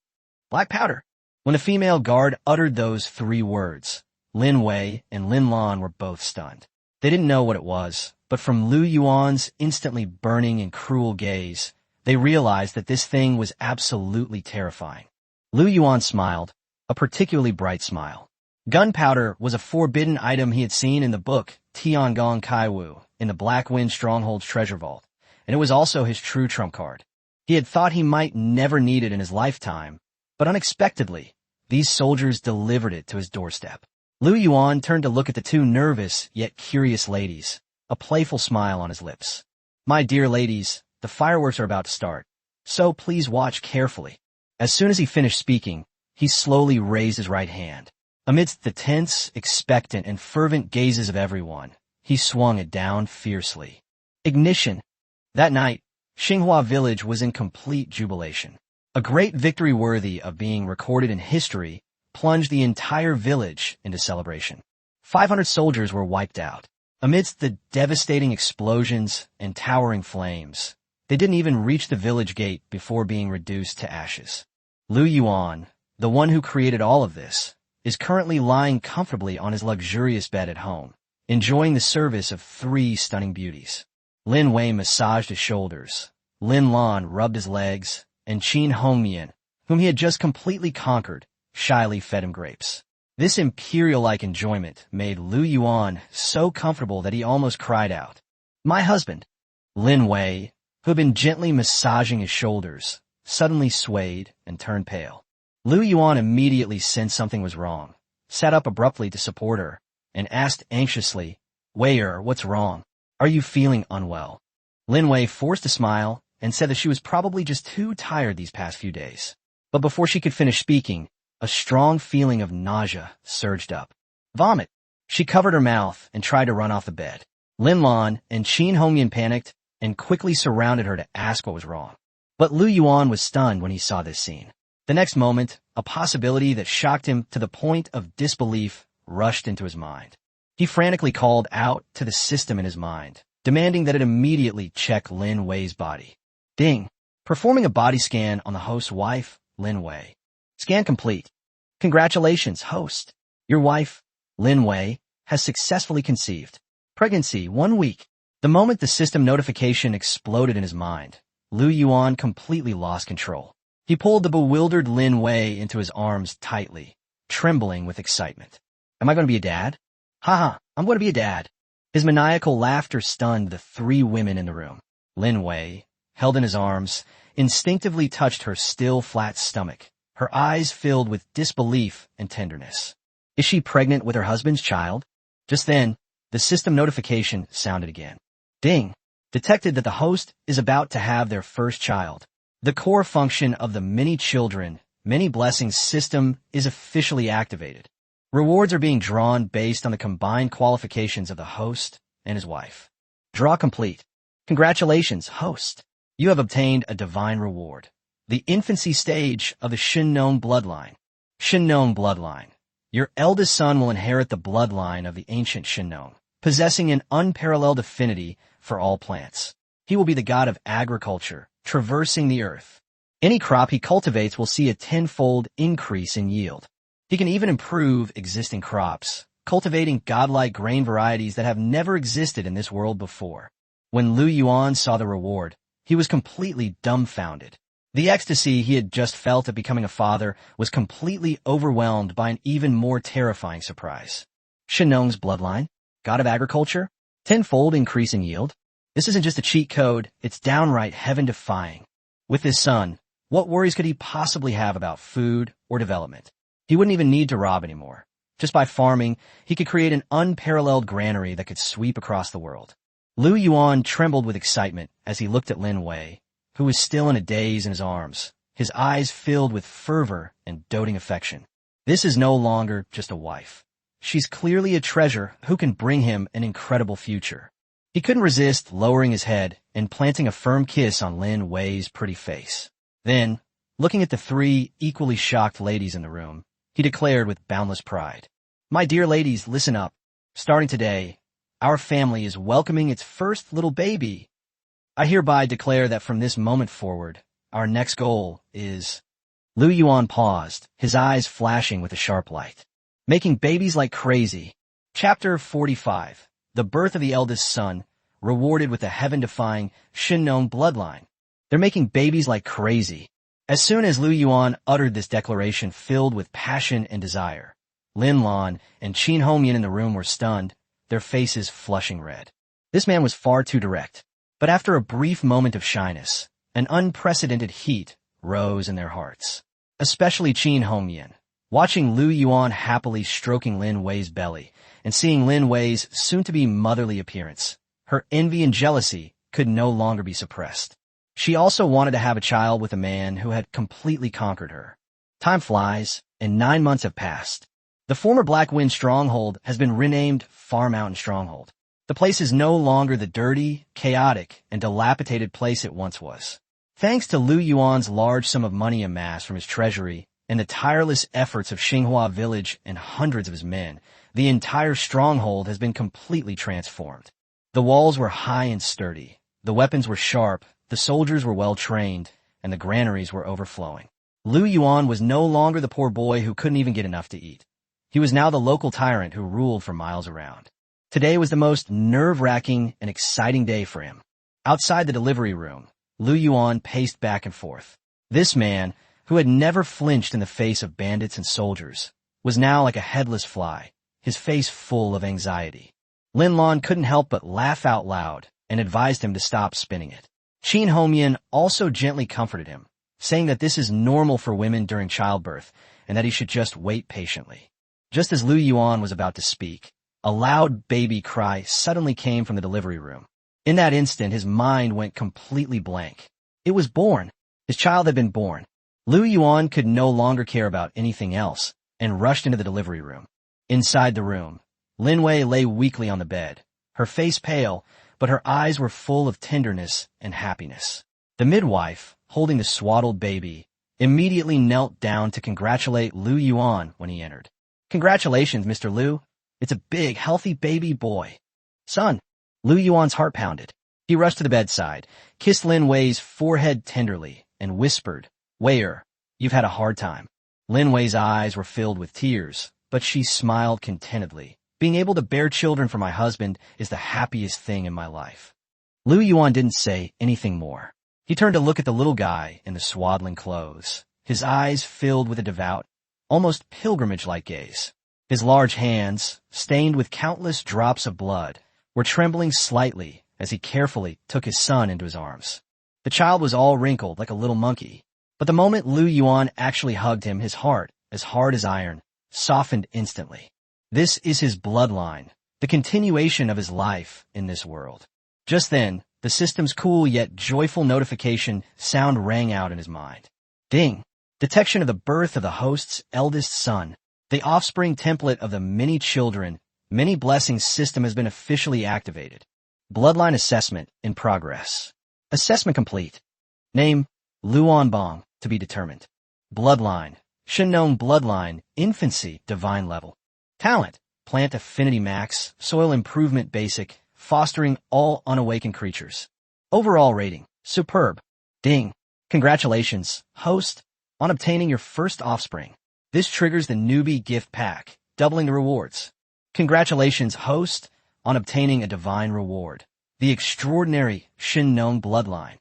Black powder. When the female guard uttered those three words, Lin Wei and Lin Lan were both stunned. They didn't know what it was, but from Lu Yuan's instantly burning and cruel gaze, they realized that this thing was absolutely terrifying. Lu Yuan smiled, a particularly bright smile. Gunpowder was a forbidden item he had seen in the book Tiangong Kaiwu in the Black Wind Stronghold's treasure vault, and it was also his true trump card. He had thought he might never need it in his lifetime, but unexpectedly, these soldiers delivered it to his doorstep. Lu Yuan turned to look at the two nervous yet curious ladies, a playful smile on his lips. "My dear ladies, the fireworks are about to start, so please watch carefully." As soon as he finished speaking, he slowly raised his right hand. Amidst the tense, expectant, and fervent gazes of everyone, he swung it down fiercely. Ignition. That night, Xinghua Village was in complete jubilation. A great victory worthy of being recorded in history plunged the entire village into celebration. 500 soldiers were wiped out. Amidst the devastating explosions and towering flames, they didn't even reach the village gate before being reduced to ashes. Lu Yuan, the one who created all of this, is currently lying comfortably on his luxurious bed at home, enjoying the service of three stunning beauties. Lin Wei massaged his shoulders, Lin Lan rubbed his legs, and Qin Hongmian, whom he had just completely conquered, shyly fed him grapes. This imperial-like enjoyment made Lu Yuan so comfortable that he almost cried out, "My husband!" Lin Wei, who had been gently massaging his shoulders, suddenly swayed and turned pale. Lu Yuan immediately sensed something was wrong, sat up abruptly to support her, and asked anxiously, "Wei-er, what's wrong? Are you feeling unwell?" Lin Wei forced a smile and said that she was probably just too tired these past few days. But before she could finish speaking, a strong feeling of nausea surged up. Vomit. She covered her mouth and tried to run off the bed. Lin Lan and Qin Hongmian panicked and quickly surrounded her to ask what was wrong. But Lu Yuan was stunned when he saw this scene. The next moment, a possibility that shocked him to the point of disbelief rushed into his mind. He frantically called out to the system in his mind, demanding that it immediately check Lin Wei's body. Ding. Performing a body scan on the host's wife, Lin Wei. Scan complete. Congratulations, host. Your wife, Lin Wei, has successfully conceived. Pregnancy 1 week. The moment the system notification exploded in his mind, Lu Yuan completely lost control. He pulled the bewildered Lin Wei into his arms tightly, trembling with excitement. Am I going to be a dad? Haha, I'm going to be a dad. His maniacal laughter stunned the three women in the room. Lin Wei, held in his arms, instinctively touched her still flat stomach, her eyes filled with disbelief and tenderness. Is she pregnant with her husband's child? Just then, the system notification sounded again. Ding! Detected that the host is about to have their first child. The core function of the many children, many blessings system is officially activated. Rewards are being drawn based on the combined qualifications of the host and his wife. Draw complete. Congratulations, host. You have obtained a divine reward. The infancy stage of the Shinnong bloodline. Shinnong bloodline. Your eldest son will inherit the bloodline of the ancient Shinnong, possessing an unparalleled affinity for all plants. He will be the god of agriculture, traversing the earth. Any crop he cultivates will see a tenfold increase in yield. He can even improve existing crops, cultivating godlike grain varieties that have never existed in this world before. When Lu Yuan saw the reward, he was completely dumbfounded. The ecstasy he had just felt at becoming a father was completely overwhelmed by an even more terrifying surprise. Shinnong's bloodline, god of agriculture, tenfold increase in yield. This isn't just a cheat code, it's downright heaven-defying. With his son, what worries could he possibly have about food or development? He wouldn't even need to rob anymore. Just by farming, he could create an unparalleled granary that could sweep across the world. Lu Yuan trembled with excitement as he looked at Lin Wei, who was still in a daze in his arms, his eyes filled with fervor and doting affection. This is no longer just a wife. She's clearly a treasure who can bring him an incredible future. He couldn't resist lowering his head and planting a firm kiss on Lin Wei's pretty face. Then, looking at the three equally shocked ladies in the room, he declared with boundless pride, "My dear ladies, listen up. Starting today, our family is welcoming its first little baby. I hereby declare that from this moment forward, our next goal is—" Lu Yuan paused, his eyes flashing with a sharp light. "Making babies like crazy." Chapter 45. The birth of the eldest son, rewarded with a heaven-defying Xinghua bloodline. They're making babies like crazy. As soon as Lu Yuan uttered this declaration filled with passion and desire, Lin Lan and Qin Hongyan in the room were stunned, their faces flushing red. This man was far too direct. But after a brief moment of shyness, an unprecedented heat rose in their hearts. Especially Qin Hongyan. Watching Lu Yuan happily stroking Lin Wei's belly and seeing Lin Wei's soon-to-be motherly appearance, her envy and jealousy could no longer be suppressed. She also wanted to have a child with a man who had completely conquered her. Time flies, and 9 months have passed. The former Black Wind Stronghold has been renamed Far Mountain Stronghold. The place is no longer the dirty, chaotic, and dilapidated place it once was. Thanks to Lu Yuan's large sum of money amassed from his treasury and the tireless efforts of Xinghua Village and hundreds of his men, the entire stronghold has been completely transformed. The walls were high and sturdy, the weapons were sharp, the soldiers were well trained, and the granaries were overflowing. Lu Yuan was no longer the poor boy who couldn't even get enough to eat. He was now the local tyrant who ruled for miles around. Today was the most nerve-wracking and exciting day for him. Outside the delivery room, Lu Yuan paced back and forth. This man, who had never flinched in the face of bandits and soldiers, was now like a headless fly, his face full of anxiety. Lin Lan couldn't help but laugh out loud and advised him to stop spinning it. Qin Hongyan also gently comforted him, saying that this is normal for women during childbirth and that he should just wait patiently. Just as Lu Yuan was about to speak, a loud baby cry suddenly came from the delivery room. In that instant, his mind went completely blank. It was born. His child had been born. Lu Yuan could no longer care about anything else and rushed into the delivery room. Inside the room, Lin Wei lay weakly on the bed, her face pale, but her eyes were full of tenderness and happiness. The midwife, holding the swaddled baby, immediately knelt down to congratulate Lu Yuan when he entered. "Congratulations, Mr. Lu. It's a big, healthy baby boy." "Son." Lu Yuan's heart pounded. He rushed to the bedside, kissed Lin Wei's forehead tenderly, and whispered, "Weier, you've had a hard time." Lin Wei's eyes were filled with tears, but she smiled contentedly. "Being able to bear children for my husband is the happiest thing in my life." Lu Yuan didn't say anything more. He turned to look at the little guy in the swaddling clothes, his eyes filled with a devout, almost pilgrimage-like gaze. His large hands, stained with countless drops of blood, were trembling slightly as he carefully took his son into his arms. The child was all wrinkled like a little monkey, but the moment Lu Yuan actually hugged him, his heart, as hard as iron, softened instantly. This is his bloodline, the continuation of his life in this world. Just then, the system's cool yet joyful notification sound rang out in his mind. Ding! Detection of the birth of the host's eldest son. The offspring template of the many children, many blessings system has been officially activated. Bloodline assessment in progress. Assessment complete. Name, Luanbong, to be determined. Bloodline, Shinnon bloodline, infancy, divine level. Talent, plant affinity max, soil improvement basic, fostering all unawakened creatures. Overall rating, superb. Ding. Congratulations, host, on obtaining your first offspring. This triggers the newbie gift pack, doubling the rewards. Congratulations, host, on obtaining a divine reward, the extraordinary Shinnon bloodline.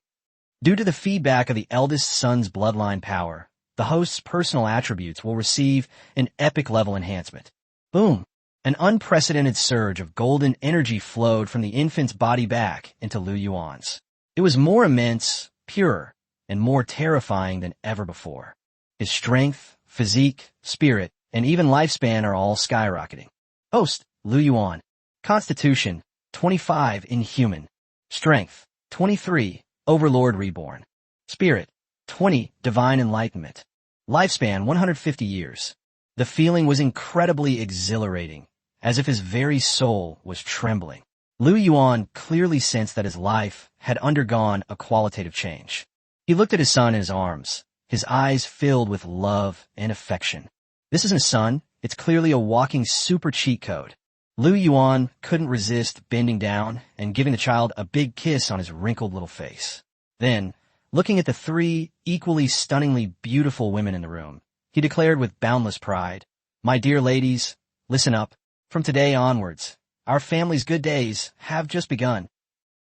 Due to the feedback of the eldest son's bloodline power, the host's personal attributes will receive an epic level enhancement. Boom! An unprecedented surge of golden energy flowed from the infant's body back into Lu Yuan's. It was more immense, purer, and more terrifying than ever before. His strength, physique, spirit, and even lifespan are all skyrocketing. Host, Lu Yuan. Constitution, 25, inhuman. Strength, 23, overlord reborn. Spirit, 20, divine enlightenment. Lifespan, 150 years. The feeling was incredibly exhilarating, as if his very soul was trembling. Lu Yuan clearly sensed that his life had undergone a qualitative change. He looked at his son in his arms, his eyes filled with love and affection. This isn't a son, it's clearly a walking super cheat code. Lu Yuan couldn't resist bending down and giving the child a big kiss on his wrinkled little face. Then, looking at the three equally stunningly beautiful women in the room, he declared with boundless pride, "My dear ladies, listen up. From today onwards, our family's good days have just begun."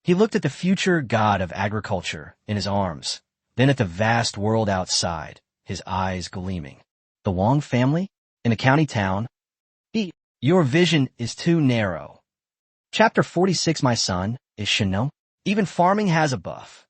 He looked at the future god of agriculture in his arms, then at the vast world outside, his eyes gleaming. The Wang family? In a county town? Your vision is too narrow. Chapter 46, my son, is Shinno. Even farming has a buff.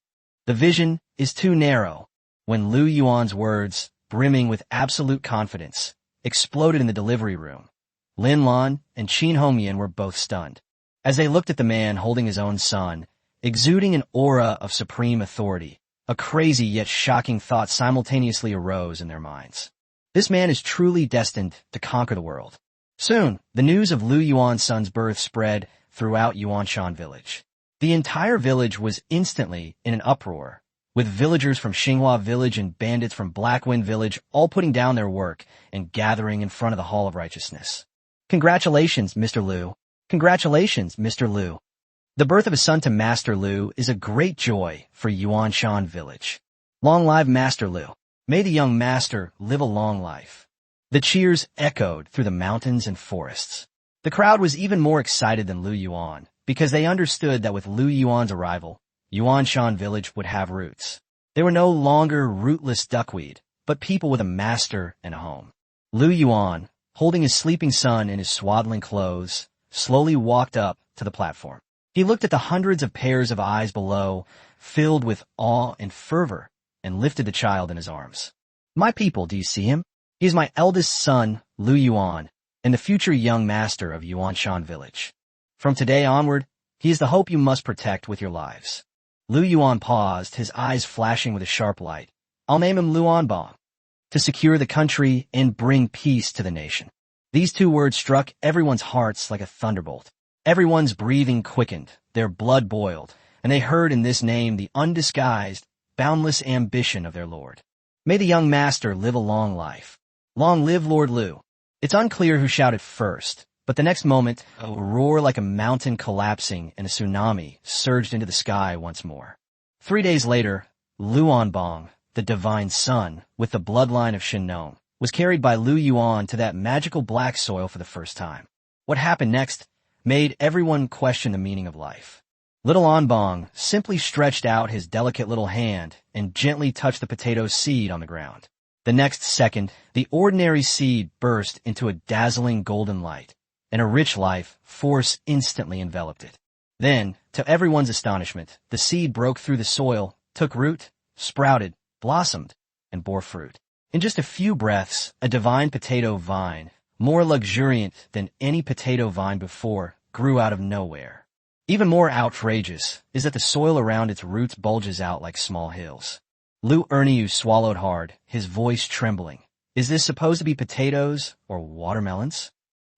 The vision is too narrow. When Lu Yuan's words, brimming with absolute confidence, exploded in the delivery room, Lin Lan and Qin Hongyan were both stunned. As they looked at the man holding his own son, exuding an aura of supreme authority, a crazy yet shocking thought simultaneously arose in their minds. This man is truly destined to conquer the world. Soon, the news of Lu Yuan's son's birth spread throughout Yuanshan Village. The entire village was instantly in an uproar, with villagers from Xinghua Village and bandits from Blackwind Village all putting down their work and gathering in front of the Hall of Righteousness. Congratulations, Mr. Lu. Congratulations, Mr. Lu. The birth of a son to Master Lu is a great joy for Yuanshan Village. Long live Master Lu. May the young master live a long life. The cheers echoed through the mountains and forests. The crowd was even more excited than Lu Yuan, because they understood that with Lu Yuan's arrival, Yuanshan Village would have roots. They were no longer rootless duckweed, but people with a master and a home. Lu Yuan, holding his sleeping son in his swaddling clothes, slowly walked up to the platform. He looked at the hundreds of pairs of eyes below, filled with awe and fervor, and lifted the child in his arms. My people, do you see him? He is my eldest son, Lu Yuan, and the future young master of Yuanshan Village. From today onward, he is the hope you must protect with your lives. Lu Yuan paused, his eyes flashing with a sharp light. I'll name him Luanbong, to secure the country and bring peace to the nation. These two words struck everyone's hearts like a thunderbolt. Everyone's breathing quickened, their blood boiled, and they heard in this name the undisguised, boundless ambition of their lord. May the young master live a long life. Long live Lord Lu. It's unclear who shouted first, but the next moment, a roar like a mountain collapsing and a tsunami surged into the sky once more. 3 days later, Luanbong, the divine son, with the bloodline of Shinong, was carried by Lu Yuan to that magical black soil for the first time. What happened next made everyone question the meaning of life. Little Anbong simply stretched out his delicate little hand and gently touched the potato seed on the ground. The next second, the ordinary seed burst into a dazzling golden light, and a rich life force instantly enveloped it. Then, to everyone's astonishment, the seed broke through the soil, took root, sprouted, blossomed, and bore fruit. In just a few breaths, a divine potato vine, more luxuriant than any potato vine before, grew out of nowhere. Even more outrageous is that the soil around its roots bulges out like small hills. Lu Erniu swallowed hard, his voice trembling. Is this supposed to be potatoes or watermelons?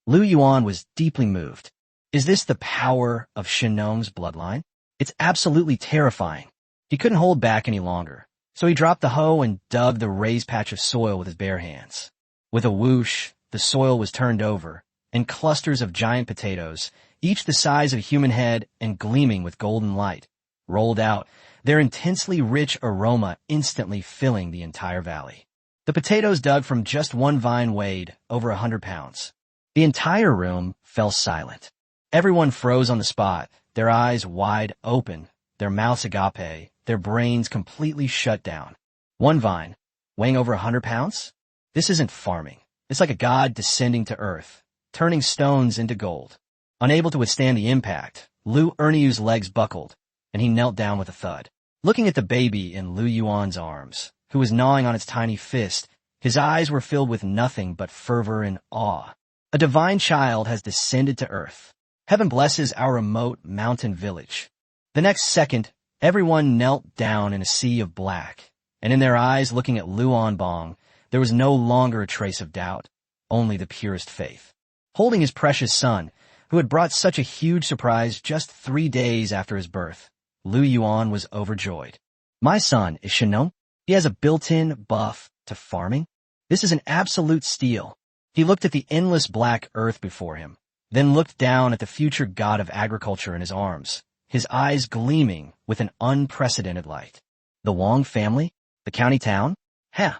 Lu Yuan was deeply moved. Is this the power of Shinong's bloodline? It's absolutely terrifying. He couldn't hold back any longer, so he dropped the hoe and dug the raised patch of soil with his bare hands. With a whoosh, the soil was turned over, and clusters of giant potatoes, each the size of a human head and gleaming with golden light, rolled out, their intensely rich aroma instantly filling the entire valley. The potatoes dug from just one vine weighed over 100 pounds. The entire room fell silent. Everyone froze on the spot, their eyes wide open, their mouths agape, their brains completely shut down. One vine, weighing over 100 pounds? This isn't farming. It's like a god descending to earth, turning stones into gold. Unable to withstand the impact, Lu Erniu's legs buckled, and he knelt down with a thud. Looking at the baby in Lu Yuan's arms, who was gnawing on its tiny fist, his eyes were filled with nothing but fervor and awe. A divine child has descended to earth. Heaven blesses our remote mountain village. The next second, everyone knelt down in a sea of black, and in their eyes looking at Lu Yuan, there was no longer a trace of doubt, only the purest faith. Holding his precious son, who had brought such a huge surprise just 3 days after his birth, Lu Yuan was overjoyed. My son is Shinong. He has a built-in buff to farming. This is an absolute steal. He looked at the endless black earth before him, then looked down at the future god of agriculture in his arms, his eyes gleaming with an unprecedented light. The Wang family? The county town? Heh.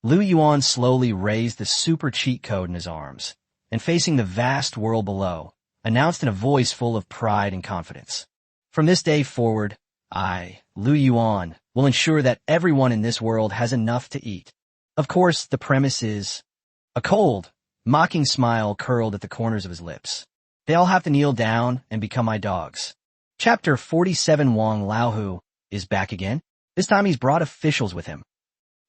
Lu Yuan slowly raised the super cheat code in his arms, and facing the vast world below, announced in a voice full of pride and confidence. From this day forward, I, Lu Yuan, will ensure that everyone in this world has enough to eat. Of course, the premise is... A cold, mocking smile curled at the corners of his lips. They all have to kneel down and become my dogs. Chapter 47. Wang Laohu is back again. This time he's brought officials with him.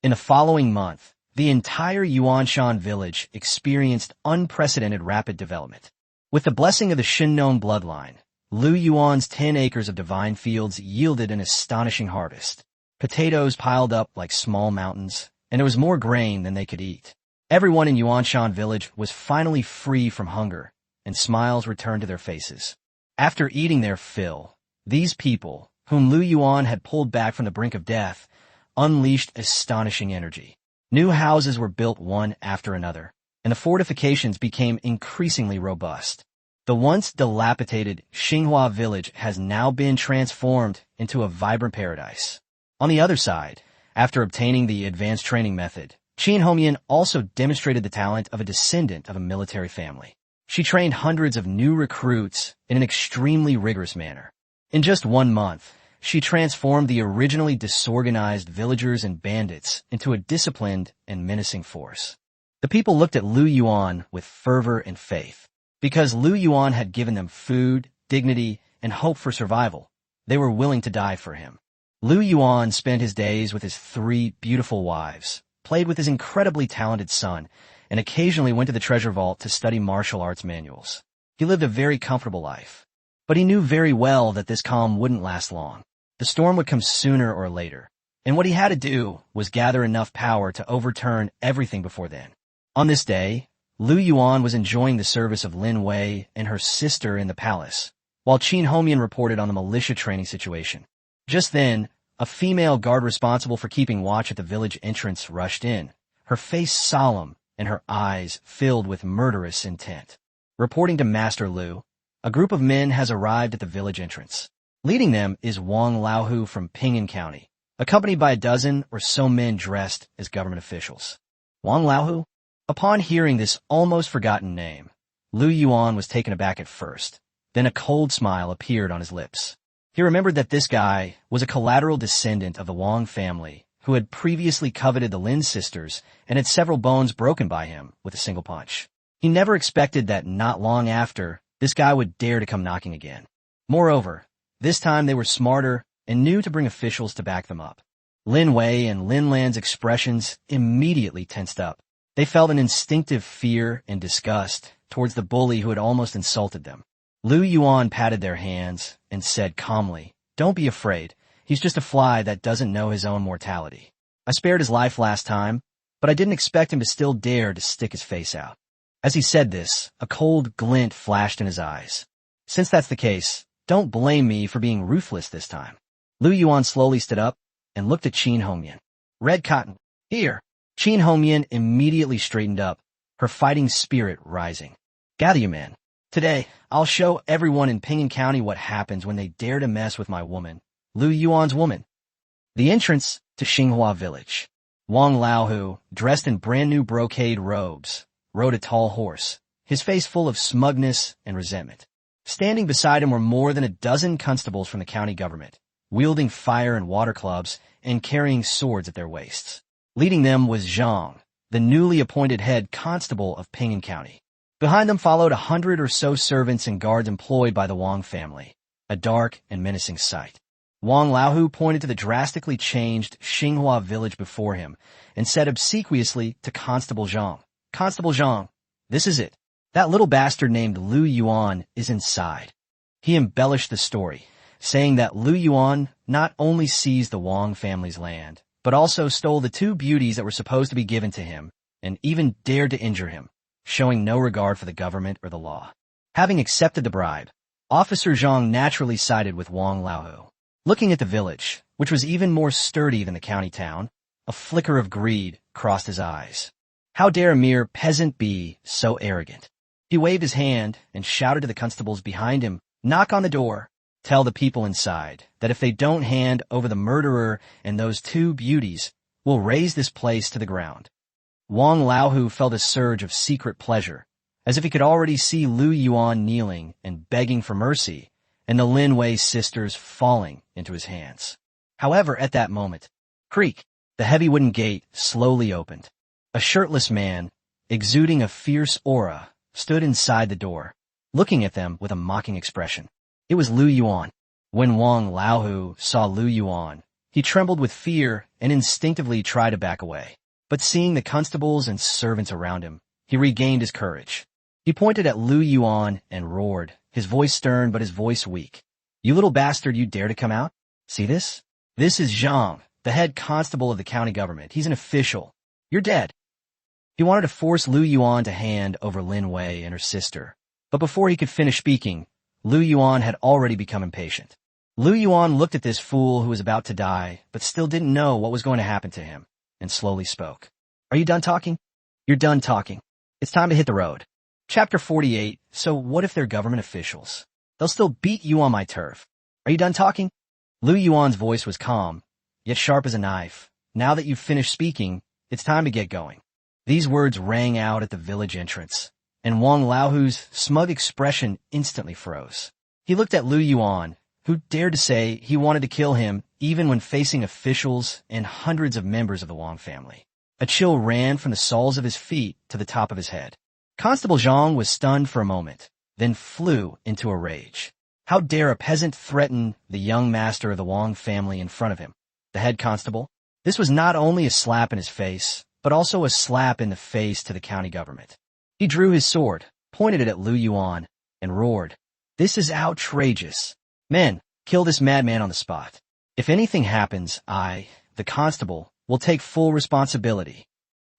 In the following month, the entire Yuanshan village experienced unprecedented rapid development. With the blessing of the Shinnon bloodline, Lu Yuan's 10 acres of divine fields yielded an astonishing harvest. Potatoes piled up like small mountains, and there was more grain than they could eat. Everyone in Yuanshan village was finally free from hunger, and smiles returned to their faces. After eating their fill, these people, whom Lu Yuan had pulled back from the brink of death, unleashed astonishing energy. New houses were built one after another, and the fortifications became increasingly robust. The once dilapidated Xinghua Village has now been transformed into a vibrant paradise. On the other side, after obtaining the advanced training method, Xinghua also demonstrated the talent of a descendant of a military family. She trained hundreds of new recruits in an extremely rigorous manner. In just 1 month, she transformed the originally disorganized villagers and bandits into a disciplined and menacing force. The people looked at Lu Yuan with fervor and faith. Because Lu Yuan had given them food, dignity, and hope for survival, they were willing to die for him. Lu Yuan spent his days with his 3 beautiful wives, played with his incredibly talented son, and occasionally went to the treasure vault to study martial arts manuals. He lived a very comfortable life. But he knew very well that this calm wouldn't last long. The storm would come sooner or later, and what he had to do was gather enough power to overturn everything before then. On this day, Lu Yuan was enjoying the service of Lin Wei and her sister in the palace, while Qin Homian reported on the militia training situation. Just then, a female guard responsible for keeping watch at the village entrance rushed in, her face solemn and her eyes filled with murderous intent. Reporting to Master Lu, a group of men has arrived at the village entrance. Leading them is Wang Laohu from Pingan County, accompanied by a dozen or so men dressed as government officials. Wang Laohu? Upon hearing this almost forgotten name, Lu Yuan was taken aback at first. Then a cold smile appeared on his lips. He remembered that this guy was a collateral descendant of the Wang family who had previously coveted the Lin sisters and had several bones broken by him with a single punch. He never expected that not long after, this guy would dare to come knocking again. Moreover, this time they were smarter and knew to bring officials to back them up. Lin Wei and Lin Lan's expressions immediately tensed up. They felt an instinctive fear and disgust towards the bully who had almost insulted them. Lu Yuan patted their hands and said calmly, "Don't be afraid. He's just a fly that doesn't know his own mortality. I spared his life last time, but I didn't expect him to still dare to stick his face out." As he said this, a cold glint flashed in his eyes. "Since that's the case, don't blame me for being ruthless this time." Lu Yuan slowly stood up and looked at Qin Homian. "Red cotton, here." Qin Homian immediately straightened up, her fighting spirit rising. "Gather you men. Today, I'll show everyone in Pingan County what happens when they dare to mess with my woman, Lu Yuan's woman." The entrance to Xinghua Village. Wang Laohu, dressed in brand new brocade robes, rode a tall horse, his face full of smugness and resentment. Standing beside him were more than a dozen constables from the county government, wielding fire and water clubs and carrying swords at their waists. Leading them was Zhang, the newly appointed head constable of Pingan County. Behind them followed 100 or so servants and guards employed by the Wang family, a dark and menacing sight. Wang Laohu pointed to the drastically changed Xinghua Village before him and said obsequiously to Constable Zhang, "Constable Zhang, this is it. That little bastard named Lu Yuan is inside. He embellished the story, saying that Lu Yuan not only seized the Wang family's land, but also stole the 2 beauties that were supposed to be given to him, and even dared to injure him, showing no regard for the government or the law. Having accepted the bribe, Officer Zhang naturally sided with Wang Laohu. Looking at the village, which was even more sturdy than the county town, a flicker of greed crossed his eyes. How dare a mere peasant be so arrogant? He waved his hand and shouted to the constables behind him, "Knock on the door. Tell the people inside that if they don't hand over the murderer and those 2 beauties, we'll raze this place to the ground." Wang Laohu felt a surge of secret pleasure, as if he could already see Lu Yuan kneeling and begging for mercy, and the Lin Wei sisters falling into his hands. However, at that moment, creak, the heavy wooden gate slowly opened. A shirtless man, exuding a fierce aura, stood inside the door, looking at them with a mocking expression. It was Lu Yuan. When Wang Laohu saw Lu Yuan, he trembled with fear and instinctively tried to back away. But seeing the constables and servants around him, he regained his courage. He pointed at Lu Yuan and roared, his voice stern but his voice weak. "You little bastard, you dare to come out? See this? This is Zhang, the head constable of the county government. He's an official. You're dead." He wanted to force Lu Yuan to hand over Lin Wei and her sister, but before he could finish speaking, Lu Yuan had already become impatient. Lu Yuan looked at this fool who was about to die, but still didn't know what was going to happen to him, and slowly spoke. "Are you done talking? You're done talking. It's time to hit the road." Chapter 48, so what if they're government officials? They'll still beat you on my turf. Are you done talking? Lu Yuan's voice was calm, yet sharp as a knife. Now that you've finished speaking, it's time to get going. These words rang out at the village entrance, and Wang Laohu's smug expression instantly froze. He looked at Lu Yuan, who dared to say he wanted to kill him even when facing officials and hundreds of members of the Wang family. A chill ran from the soles of his feet to the top of his head. Constable Zhang was stunned for a moment, then flew into a rage. How dare a peasant threaten the young master of the Wang family in front of him, the head constable? This was not only a slap in his face, but also a slap in the face to the county government. He drew his sword, pointed it at Lu Yuan, and roared, "This is outrageous. Men, kill this madman on the spot. If anything happens, I, the constable, will take full responsibility."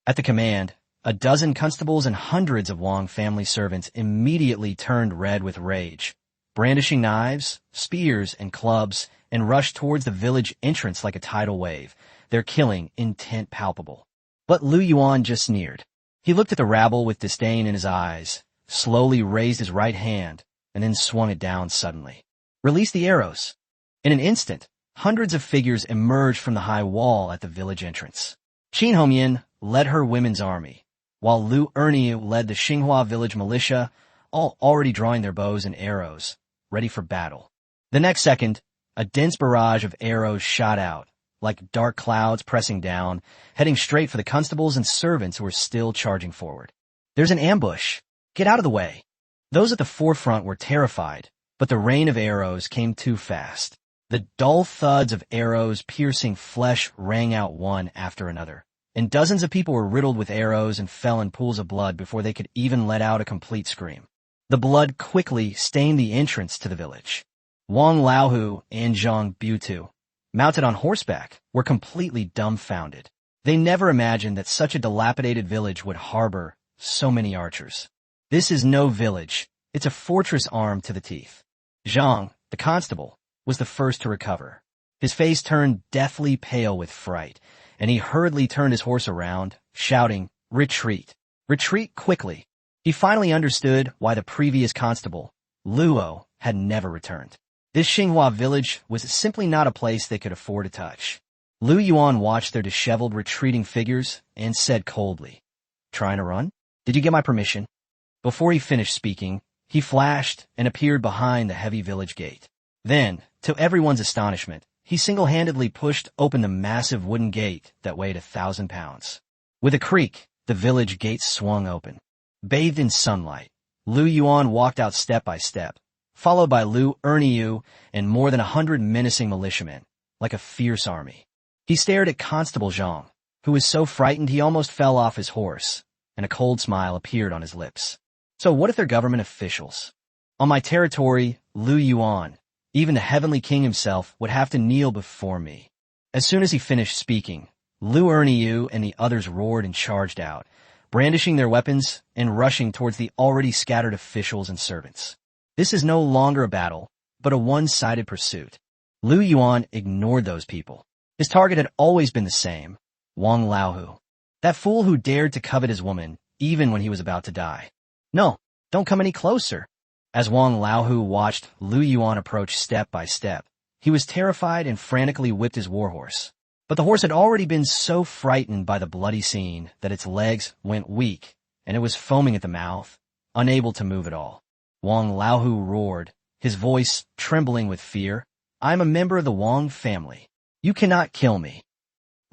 At the command, a dozen constables and hundreds of Wang family servants immediately turned red with rage, brandishing knives, spears, and clubs, and rushed towards the village entrance like a tidal wave, their killing intent palpable. But Lu Yuan just sneered. He looked at the rabble with disdain in his eyes, slowly raised his right hand, and then swung it down suddenly. "Release the arrows." In an instant, hundreds of figures emerged from the high wall at the village entrance. Qin Hongyan led her women's army, while Lu Erniu led the Xinghua Village militia, all already drawing their bows and arrows, ready for battle. The next second, a dense barrage of arrows shot out, like dark clouds pressing down, heading straight for the constables and servants who were still charging forward. "There's an ambush. Get out of the way." Those at the forefront were terrified, but the rain of arrows came too fast. The dull thuds of arrows piercing flesh rang out one after another, and dozens of people were riddled with arrows and fell in pools of blood before they could even let out a complete scream. The blood quickly stained the entrance to the village. Wang Laohu and Zhang Butu, mounted on horseback, were completely dumbfounded. They never imagined that such a dilapidated village would harbor so many archers. "This is no village. It's a fortress armed to the teeth." Zhang, the constable, was the first to recover. His face turned deathly pale with fright, and he hurriedly turned his horse around, shouting, "Retreat! Retreat quickly!" He finally understood why the previous constable, Luo, had never returned. This Xinghua village was simply not a place they could afford to touch. Lu Yuan watched their disheveled retreating figures and said coldly, "Trying to run? Did you get my permission?" Before he finished speaking, he flashed and appeared behind the heavy village gate. Then, to everyone's astonishment, he single-handedly pushed open the massive wooden gate that weighed 1,000 pounds. With a creak, the village gate swung open. Bathed in sunlight, Lu Yuan walked out step by step, followed by Lu Erniu and more than 100 menacing militiamen, like a fierce army. He stared at Constable Zhang, who was so frightened he almost fell off his horse, and a cold smile appeared on his lips. So what if they're government officials? On my territory, Lu Yuan, even the heavenly king himself, would have to kneel before me. As soon as he finished speaking, Lu Erniu and the others roared and charged out, brandishing their weapons and rushing towards the already scattered officials and servants. This is no longer a battle, but a one-sided pursuit. Lu Yuan ignored those people. His target had always been the same, Wang Laohu. That fool who dared to covet his woman, even when he was about to die. No, don't come any closer. As Wang Laohu watched Lu Yuan approach step by step, he was terrified and frantically whipped his warhorse. But the horse had already been so frightened by the bloody scene that its legs went weak, and it was foaming at the mouth, unable to move at all. Wang Laohu roared, his voice trembling with fear. I am a member of the Wang family. You cannot kill me.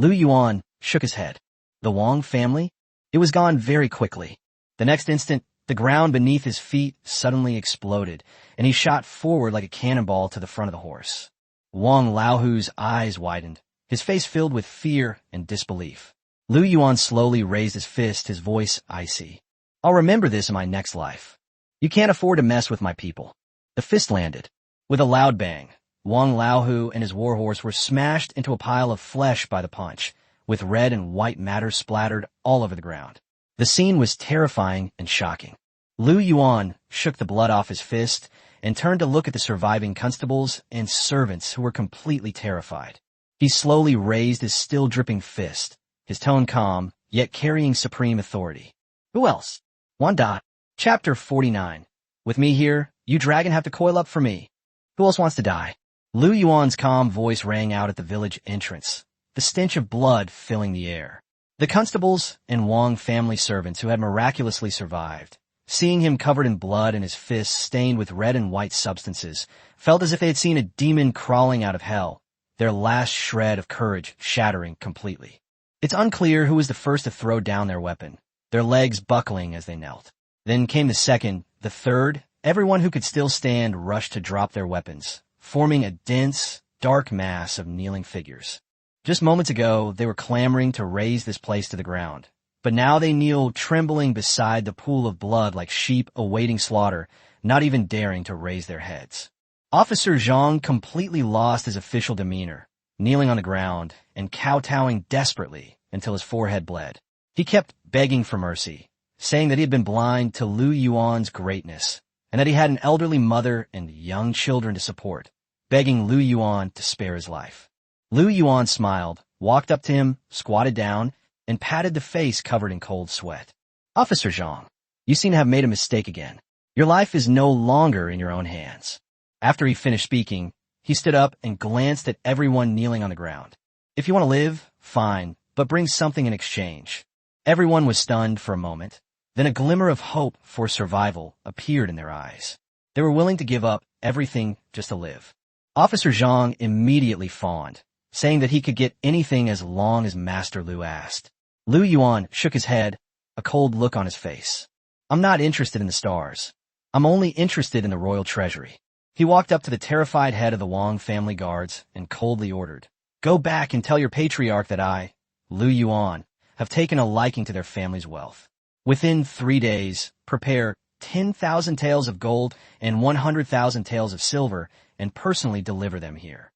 Lu Yuan shook his head. The Wang family? It was gone very quickly. The next instant, the ground beneath his feet suddenly exploded, and he shot forward like a cannonball to the front of the horse. Wang Laohu's eyes widened, his face filled with fear and disbelief. Lu Yuan slowly raised his fist, his voice icy. I'll remember this in my next life. You can't afford to mess with my people. The fist landed. With a loud bang, Wang Laohu and his warhorse were smashed into a pile of flesh by the punch, with red and white matter splattered all over the ground. The scene was terrifying and shocking. Lu Yuan shook the blood off his fist and turned to look at the surviving constables and servants who were completely terrified. He slowly raised his still dripping fist, his tone calm, yet carrying supreme authority. Who else? Wanda. Chapter 49. With me here, you dragon have to coil up for me. Who else wants to die? Lu Yuan's calm voice rang out at the village entrance, the stench of blood filling the air. The constables and Wang family servants who had miraculously survived, seeing him covered in blood and his fists stained with red and white substances, felt as if they had seen a demon crawling out of hell, their last shred of courage shattering completely. It's unclear who was the first to throw down their weapon, their legs buckling as they knelt. Then came the second, the third. Everyone who could still stand rushed to drop their weapons, forming a dense, dark mass of kneeling figures. Just moments ago, they were clamoring to raise this place to the ground, but now they kneel trembling beside the pool of blood like sheep awaiting slaughter, not even daring to raise their heads. Officer Zhang completely lost his official demeanor, kneeling on the ground and kowtowing desperately until his forehead bled. He kept begging for mercy, saying that he had been blind to Lu Yuan's greatness, and that he had an elderly mother and young children to support, begging Lu Yuan to spare his life. Lu Yuan smiled, walked up to him, squatted down, and patted the face covered in cold sweat. Officer Zhang, you seem to have made a mistake again. Your life is no longer in your own hands. After he finished speaking, he stood up and glanced at everyone kneeling on the ground. If you want to live, fine, but bring something in exchange. Everyone was stunned for a moment. Then a glimmer of hope for survival appeared in their eyes. They were willing to give up everything just to live. Officer Zhang immediately fawned, saying that he could get anything as long as Master Lu asked. Lu Yuan shook his head, a cold look on his face. I'm not interested in the stars. I'm only interested in the royal treasury. He walked up to the terrified head of the Wang family guards and coldly ordered, Go back and tell your patriarch that I, Lu Yuan, have taken a liking to their family's wealth. Within 3 days, prepare 10,000 taels of gold and 100,000 taels of silver and personally deliver them here.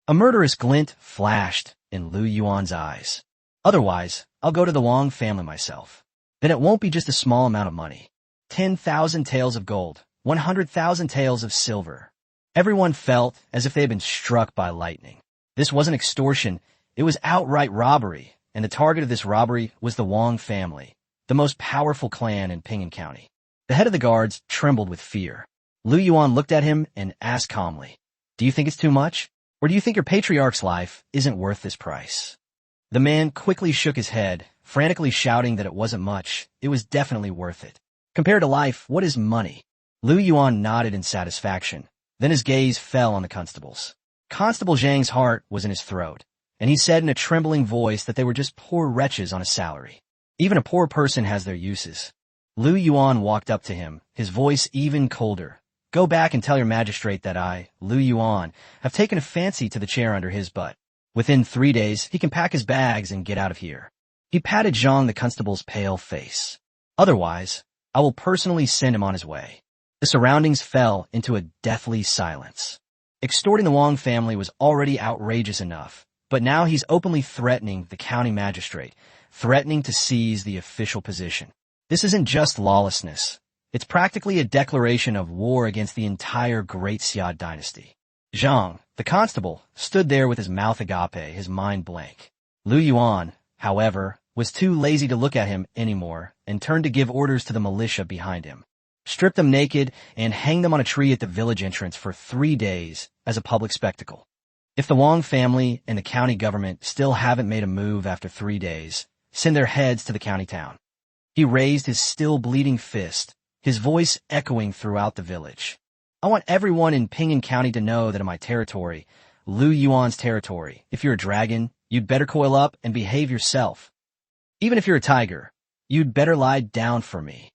A murderous glint flashed in Lu Yuan's eyes. Otherwise, I'll go to the Wang family myself. Then it won't be just a small amount of money. 10,000 taels of gold, 100,000 taels of silver. Everyone felt as if they had been struck by lightning. This wasn't extortion, it was outright robbery, and the target of this robbery was the Wang family, the most powerful clan in Ping'an County. The head of the guards trembled with fear. Lu Yuan looked at him and asked calmly, Do you think it's too much? Or do you think your patriarch's life isn't worth this price? The man quickly shook his head, frantically shouting that it wasn't much. It was definitely worth it. Compared to life, what is money? Lu Yuan nodded in satisfaction. Then his gaze fell on the constables. Constable Zhang's heart was in his throat, and he said in a trembling voice that they were just poor wretches on a salary. Even a poor person has their uses. Lu Yuan walked up to him, his voice even colder. Go back and tell your magistrate that I, Lu Yuan, have taken a fancy to the chair under his butt. Within 3 days, he can pack his bags and get out of here. He patted Zhang the constable's pale face. Otherwise, I will personally send him on his way. The surroundings fell into a deathly silence. Extorting the Wang family was already outrageous enough, but now he's openly threatening the county magistrate, threatening to seize the official position. This isn't just lawlessness. It's practically a declaration of war against the entire Great Xia dynasty. Zhang, the constable, stood there with his mouth agape, his mind blank. Lu Yuan, however, was too lazy to look at him anymore and turned to give orders to the militia behind him. Strip them naked and hang them on a tree at the village entrance for 3 days as a public spectacle. If the Wang family and the county government still haven't made a move after 3 days, send their heads to the county town. He raised his still bleeding fist, his voice echoing throughout the village. I want everyone in Ping'an County to know that in my territory, Lu Yuan's territory, if you're a dragon, you'd better coil up and behave yourself. Even if you're a tiger, you'd better lie down for me.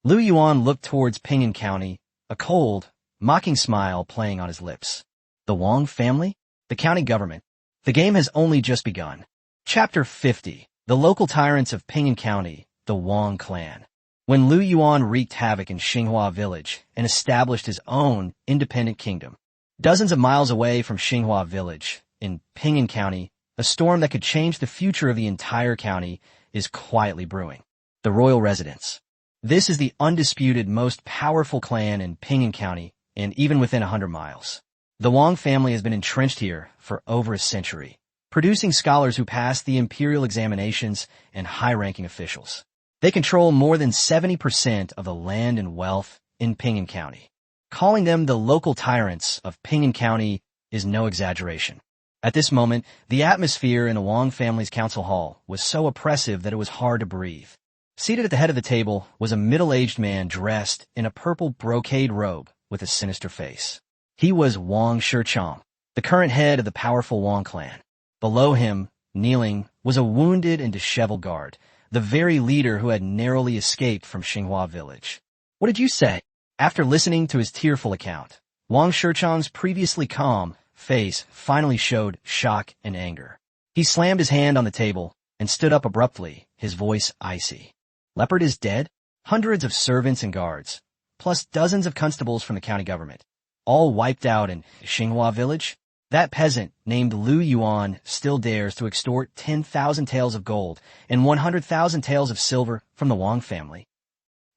Lu Yuan looked towards Ping'an County, a cold, mocking smile playing on his lips. The Wang family? The county government? The game has only just begun. Chapter 50. The local tyrants of Ping'an County, the Wang clan. When Lu Yuan wreaked havoc in Xinghua Village and established his own independent kingdom, dozens of miles away from Xinghua Village, in Ping'an County, a storm that could change the future of the entire county is quietly brewing. The royal residence. This is the undisputed most powerful clan in Ping'an County, and even within 100 miles. The Wang family has been entrenched here for over a century, producing scholars who pass the imperial examinations and high-ranking officials. They control more than 70% of the land and wealth in Ping'an County. Calling them the local tyrants of Ping'an County is no exaggeration. At this moment, the atmosphere in the Wang family's council hall was so oppressive that it was hard to breathe. Seated at the head of the table was a middle-aged man dressed in a purple brocade robe with a sinister face. He was Wang Shichang, the current head of the powerful Wang clan. Below him, kneeling, was a wounded and disheveled guard, the very leader who had narrowly escaped from Xinghua Village. What did you say? After listening to his tearful account, Wang Shichang's previously calm face finally showed shock and anger. He slammed his hand on the table and stood up abruptly, his voice icy. Leopard is dead? Hundreds of servants and guards, plus dozens of constables from the county government, all wiped out in Xinghua Village? That peasant named Lu Yuan still dares to extort 10,000 taels of gold and 100,000 taels of silver from the Wang family.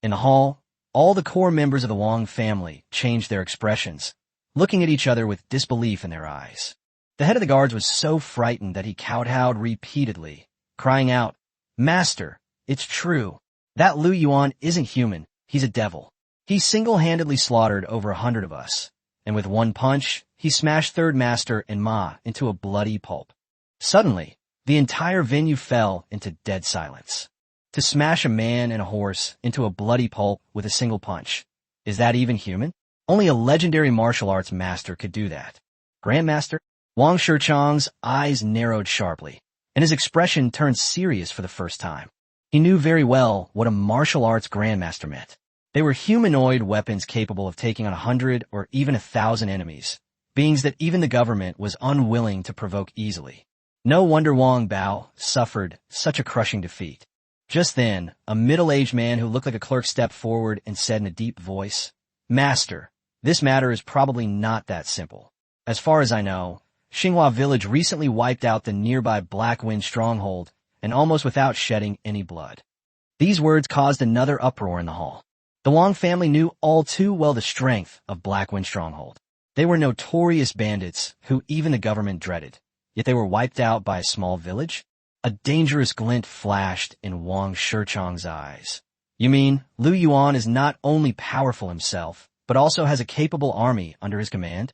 In the hall, all the core members of the Wang family changed their expressions, looking at each other with disbelief in their eyes. The head of the guards was so frightened that he kowtowed repeatedly, crying out, "Master, it's true. That Lu Yuan isn't human, he's a devil. He single-handedly slaughtered over 100 of us, and with one punch, he smashed Third Master and Ma into a bloody pulp." Suddenly, the entire venue fell into dead silence. To smash a man and a horse into a bloody pulp with a single punch, is that even human? Only a legendary martial arts master could do that. Grandmaster? Wang Shichang's eyes narrowed sharply, and his expression turned serious for the first time. He knew very well what a martial arts grandmaster meant. They were humanoid weapons capable of taking on 100 or even 1,000 enemies, beings that even the government was unwilling to provoke easily. No wonder Wang Bao suffered such a crushing defeat. Just then, a middle-aged man who looked like a clerk stepped forward and said in a deep voice, "Master, this matter is probably not that simple. As far as I know, Xinghua Village recently wiped out the nearby Black Wind stronghold, and almost without shedding any blood." These words caused another uproar in the hall. The Wang family knew all too well the strength of Black Wind stronghold. They were notorious bandits who even the government dreaded, yet they were wiped out by a small village? A dangerous glint flashed in Wang Shichang's eyes. You mean, Lu Yuan is not only powerful himself, but also has a capable army under his command?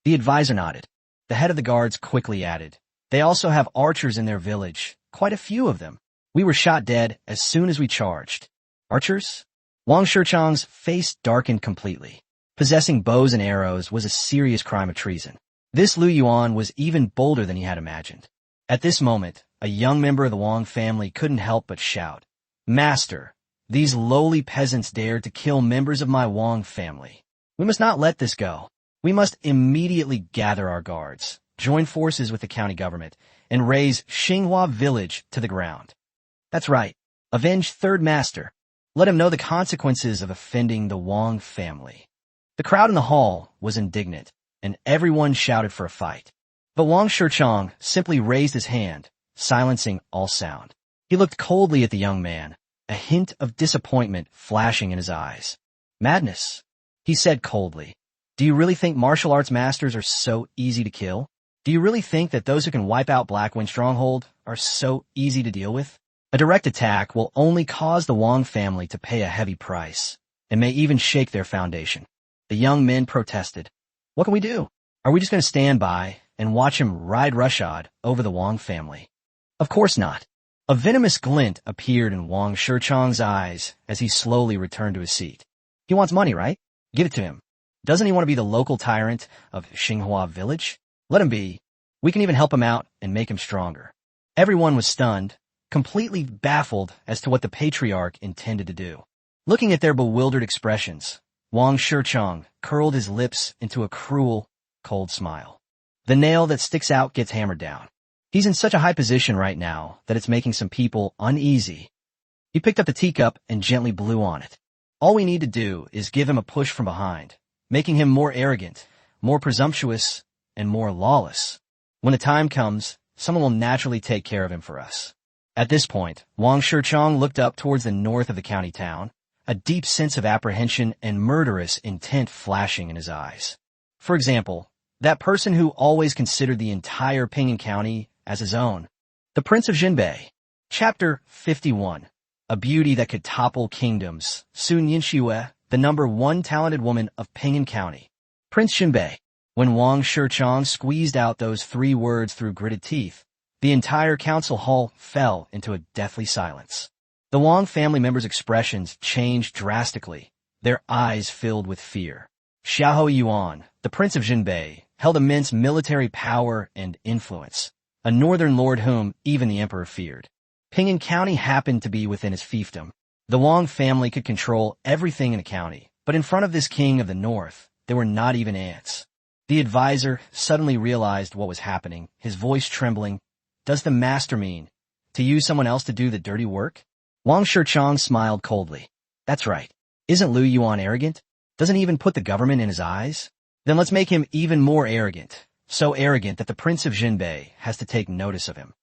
The advisor nodded. The head of the guards quickly added, "They also have archers in their village, quite a few of them. We were shot dead as soon as we charged." Archers? Wang Shichang's face darkened completely. Possessing bows and arrows was a serious crime of treason. This Lu Yuan was even bolder than he had imagined. At this moment, a young member of the Wang family couldn't help but shout, "Master, these lowly peasants dared to kill members of my Wang family. We must not let this go. We must immediately gather our guards, join forces with the county government, and raze Xinghua Village to the ground. That's right, avenge Third Master." Let him know the consequences of offending the Wang family. The crowd in the hall was indignant, and everyone shouted for a fight. But Wang Shichong simply raised his hand, silencing all sound. He looked coldly at the young man, a hint of disappointment flashing in his eyes. Madness, he said coldly. Do you really think martial arts masters are so easy to kill? Do you really think that those who can wipe out Blackwind Stronghold are so easy to deal with? A direct attack will only cause the Wang family to pay a heavy price, and may even shake their foundation. The young men protested. What can we do? Are we just going to stand by and watch him ride roughshod over the Wang family? Of course not. A venomous glint appeared in Wang Shichong's eyes as he slowly returned to his seat. He wants money, right? Give it to him. Doesn't he want to be the local tyrant of Xinghua Village? Let him be. We can even help him out and make him stronger. Everyone was stunned, completely baffled as to what the patriarch intended to do. Looking at their bewildered expressions, Wang Shichong curled his lips into a cruel, cold smile. The nail that sticks out gets hammered down. He's in such a high position right now that it's making some people uneasy. He picked up the teacup and gently blew on it. All we need to do is give him a push from behind, making him more arrogant, more presumptuous, and more lawless. When the time comes, someone will naturally take care of him for us. At this point, Wang Shichong looked up towards the north of the county town, a deep sense of apprehension and murderous intent flashing in his eyes. For example, that person who always considered the entire Pingyang County as his own. The Prince of Jinbei. Chapter 51. A beauty that could topple kingdoms. Su Yinxue, the #1 talented woman of Pingyang County. Prince Jinbei. When Wang Shichong squeezed out those 3 words through gritted teeth, the entire council hall fell into a deathly silence. The Wang family members' expressions changed drastically, their eyes filled with fear. Lu Yuan, the Prince of Jinbei, held immense military power and influence, a northern lord whom even the emperor feared. Pingyang County happened to be within his fiefdom. The Wang family could control everything in the county, but in front of this king of the north, there were not even ants. The advisor suddenly realized what was happening, his voice trembling. Does the master mean to use someone else to do the dirty work? Wang Shichong smiled coldly. That's right. Isn't Lu Yuan arrogant? Doesn't he even put the government in his eyes? Then let's make him even more arrogant. So arrogant that the Prince of Jinbei has to take notice of him.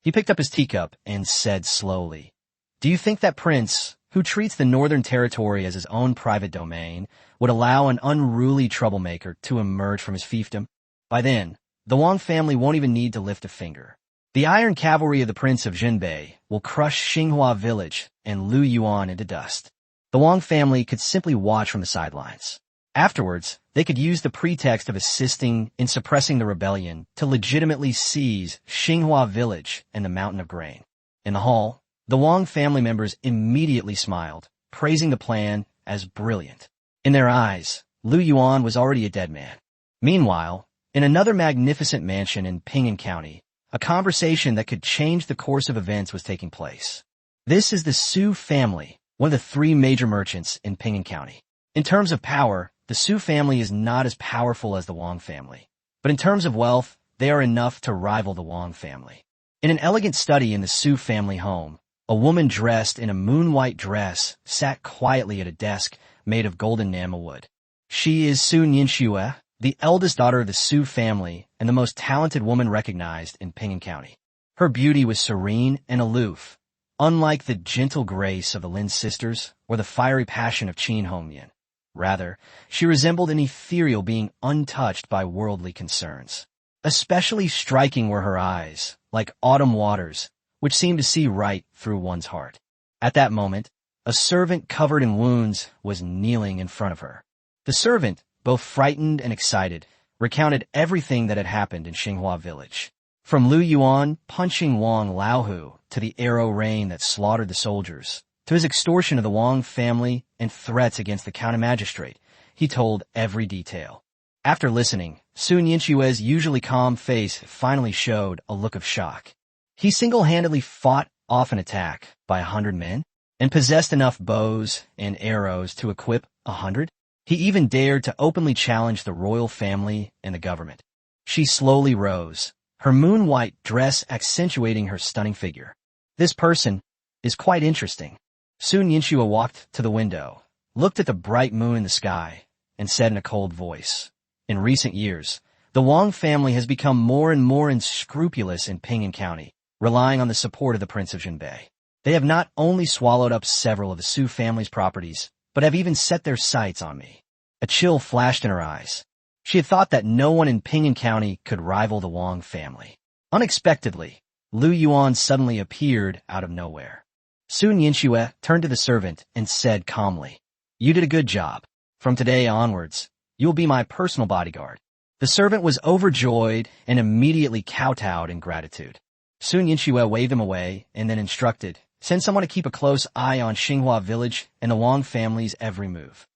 He picked up his teacup and said slowly, Do you think that prince, who treats the northern territory as his own private domain, would allow an unruly troublemaker to emerge from his fiefdom? By then, the Wang family won't even need to lift a finger. The iron cavalry of the Prince of Jinbei will crush Xinghua Village and Lu Yuan into dust. The Wang family could simply watch from the sidelines. Afterwards, they could use the pretext of assisting in suppressing the rebellion to legitimately seize Xinghua Village and the Mountain of Grain. In the hall, the Wang family members immediately smiled, praising the plan as brilliant. In their eyes, Lu Yuan was already a dead man. Meanwhile, in another magnificent mansion in Pingyang County, a conversation that could change the course of events was taking place. This is the Su family, one of the 3 major merchants in Pingyang County. In terms of power, the Su family is not as powerful as the Wang family. But in terms of wealth, they are enough to rival the Wang family. In an elegant study in the Su family home, a woman dressed in a moon-white dress sat quietly at a desk made of golden enamel wood. She is Su Yinxue, the eldest daughter of the Su family and the most talented woman recognized in Pingyang County. Her beauty was serene and aloof, unlike the gentle grace of the Lin sisters or the fiery passion of Qin Hongyan. Rather, she resembled an ethereal being untouched by worldly concerns. Especially striking were her eyes, like autumn waters, which seemed to see right through one's heart. At that moment, a servant covered in wounds was kneeling in front of her. The servant, both frightened and excited, recounted everything that had happened in Xinghua Village. From Lu Yuan punching Wang Laohu to the arrow rain that slaughtered the soldiers, to his extortion of the Wang family and threats against the county magistrate, he told every detail. After listening, Sun Yinxue's usually calm face finally showed a look of shock. He single-handedly fought off an attack by 100 men and possessed enough bows and arrows to equip 100. He even dared to openly challenge the royal family and the government. She slowly rose, her moon-white dress accentuating her stunning figure. This person is quite interesting. Soon Yinshua walked to the window, looked at the bright moon in the sky, and said in a cold voice, "In recent years, the Wang family has become more and more unscrupulous in Ping'an County, relying on the support of the Prince of Jinbei. They have not only swallowed up several of the Su family's properties, but have even set their sights on me." A chill flashed in her eyes. She had thought that no one in Ping'an County could rival the Wang family. Unexpectedly, Lu Yuan suddenly appeared out of nowhere. Soon Yinshue turned to the servant and said calmly, "You did a good job. From today onwards, you will be my personal bodyguard." The servant was overjoyed and immediately kowtowed in gratitude. Soon Yinshue waved him away and then instructed, "Send someone to keep a close eye on Xinghua Village and the Wang family's every move."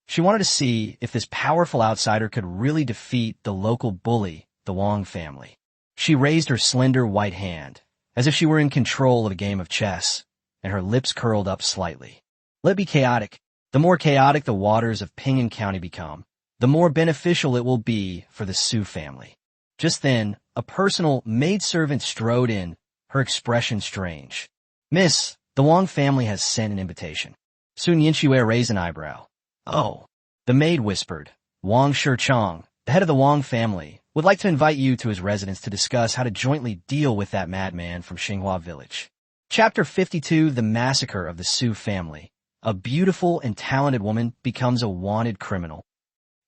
She wanted to see if this powerful outsider could really defeat the local bully, the Wang family. She raised her slender white hand, as if she were in control of a game of chess, and her lips curled up slightly. "Let it be chaotic. The more chaotic the waters of Ping'an County become, the more beneficial it will be for the Su family." Just then, a personal maidservant strode in, her expression strange. "Miss, the Wang family has sent an invitation." Soon Yinshue raised an eyebrow. "Oh." The maid whispered, "Wang Shichang, the head of the Wang family, would like to invite you to his residence to discuss how to jointly deal with that madman from Xinghua Village." Chapter 52, The Massacre of the Su Family. A beautiful and talented woman becomes a wanted criminal.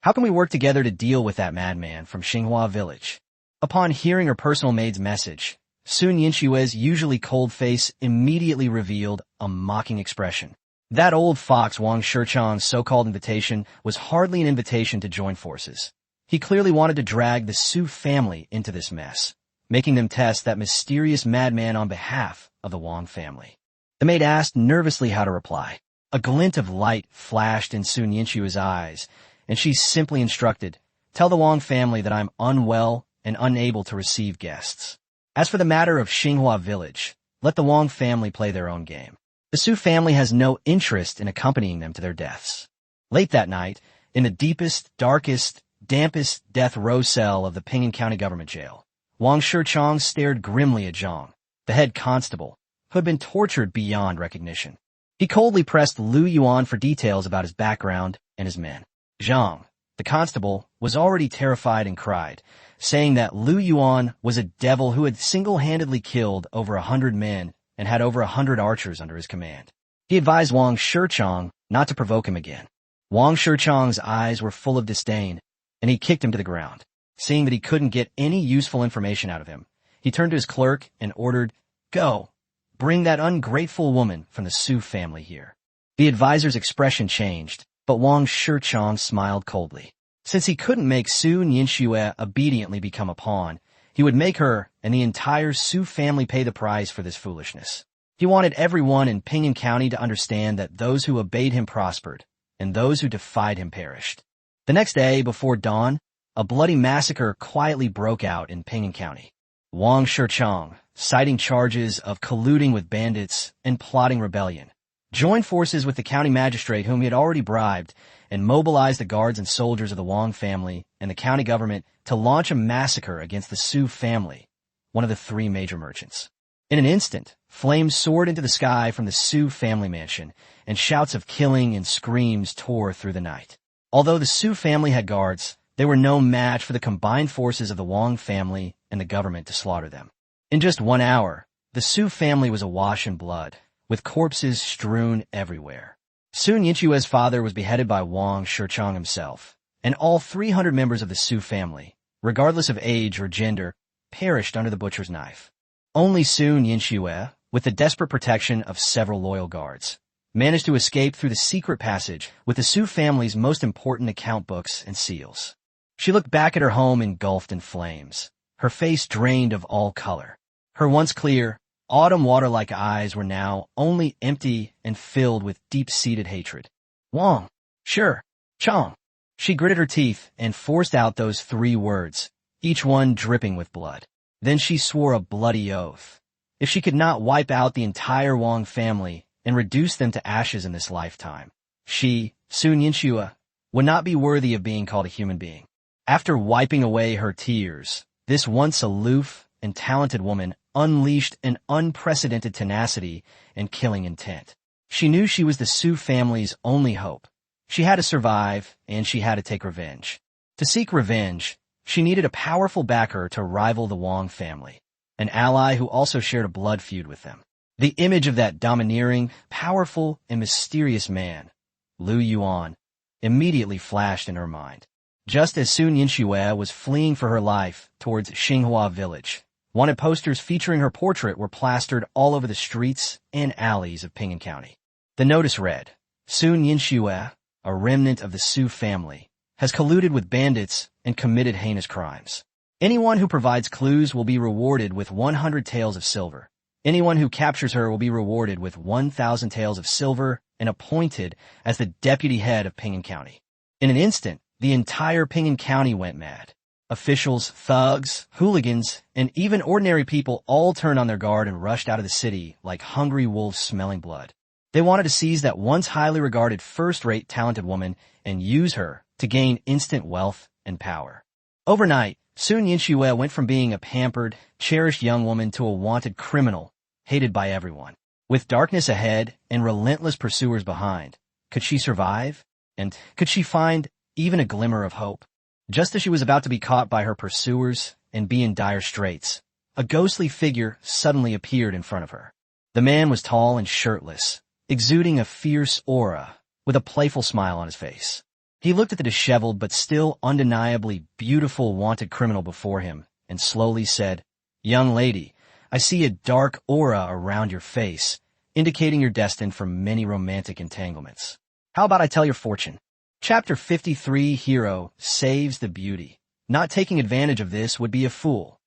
How can we work together to deal with that madman from Xinghua Village? Upon hearing her personal maid's message, Soon Yinshue's usually cold face immediately revealed a mocking expression. That old fox Wang Shichang's so-called invitation was hardly an invitation to join forces. He clearly wanted to drag the Su family into this mess, making them test that mysterious madman on behalf of the Wang family. The maid asked nervously how to reply. A glint of light flashed in Soon Yinshue's eyes, and she simply instructed, "Tell the Wang family that I'm unwell and unable to receive guests. As for the matter of Xinghua Village, let the Wang family play their own game. The Su family has no interest in accompanying them to their deaths." Late that night, in the deepest, darkest, dampest death row cell of the Ping'an County government jail, Wang Shichang stared grimly at Zhang, the head constable, who had been tortured beyond recognition. He coldly pressed Lu Yuan for details about his background and his men. Zhang, the constable, was already terrified and cried, saying that Lu Yuan was a devil who had single-handedly killed over 100 men and had over 100 archers under his command. He advised Wang Shichang not to provoke him again. Wang Shichang's eyes were full of disdain, and he kicked him to the ground. Seeing that he couldn't get any useful information out of him, he turned to his clerk and ordered, "Go, bring that ungrateful woman from the Su family here." The advisor's expression changed, but Wang Shichang smiled coldly. Since he couldn't make Soon Yinshue obediently become a pawn, he would make her and the entire Su family pay the price for this foolishness. He wanted everyone in Ping'an County to understand that those who obeyed him prospered, and those who defied him perished. The next day, before dawn, a bloody massacre quietly broke out in Ping'an County. Wang Shichang, citing charges of colluding with bandits and plotting rebellion, joined forces with the county magistrate whom he had already bribed and mobilized the guards and soldiers of the Wang family and the county government to launch a massacre against the Su family, one of the three major merchants. In an instant, flames soared into the sky from the Su family mansion, and shouts of killing and screams tore through the night. Although the Su family had guards, they were no match for the combined forces of the Wang family and the government to slaughter them. In just 1 hour, the Su family was awash in blood, with corpses strewn everywhere. Soon Yinshue's father was beheaded by Wang Shichang himself, and all 300 members of the Su family, regardless of age or gender, perished under the butcher's knife. Only Soon Yinshue, with the desperate protection of several loyal guards, managed to escape through the secret passage with the Su family's most important account books and seals. She looked back at her home engulfed in flames, her face drained of all color. Her once clear, autumn water-like eyes were now only empty and filled with deep-seated hatred. "Wang, sure, Chang." She gritted her teeth and forced out those 3 words, each one dripping with blood. Then she swore a bloody oath. If she could not wipe out the entire Wang family and reduce them to ashes in this lifetime, she, Soon Yinshue, would not be worthy of being called a human being. After wiping away her tears, this once aloof and talented woman unleashed an unprecedented tenacity and killing intent. She knew she was the Su family's only hope. She had to survive, and she had to take revenge. To seek revenge, she needed a powerful backer to rival the Wang family, an ally who also shared a blood feud with them. The image of that domineering, powerful, and mysterious man, Lu Yuan, immediately flashed in her mind. Just as Sun Yinxue was fleeing for her life towards Xinghua Village, wanted posters featuring her portrait were plastered all over the streets and alleys of Ping'an County. The notice read, Sun Yinxue, a remnant of the Su family, has colluded with bandits and committed heinous crimes. Anyone who provides clues will be rewarded with 100 taels of silver. Anyone who captures her will be rewarded with 1,000 taels of silver and appointed as the deputy head of Ping'an County. In an instant, the entire Ping'an County went mad. Officials, thugs, hooligans, and even ordinary people all turned on their guard and rushed out of the city like hungry wolves smelling blood. They wanted to seize that once highly regarded first-rate talented woman and use her to gain instant wealth and power. Overnight, Sun Yinxue went from being a pampered, cherished young woman to a wanted criminal, hated by everyone. With darkness ahead and relentless pursuers behind, could she survive? And could she find even a glimmer of hope? Just as she was about to be caught by her pursuers and be in dire straits, a ghostly figure suddenly appeared in front of her. The man was tall and shirtless, exuding a fierce aura, with a playful smile on his face. He looked at the disheveled but still undeniably beautiful wanted criminal before him and slowly said, Young lady, I see a dark aura around your face, indicating you're destined for many romantic entanglements. How about I tell your fortune? Chapter 53 Hero Saves the Beauty. Not taking advantage of this would be a fool.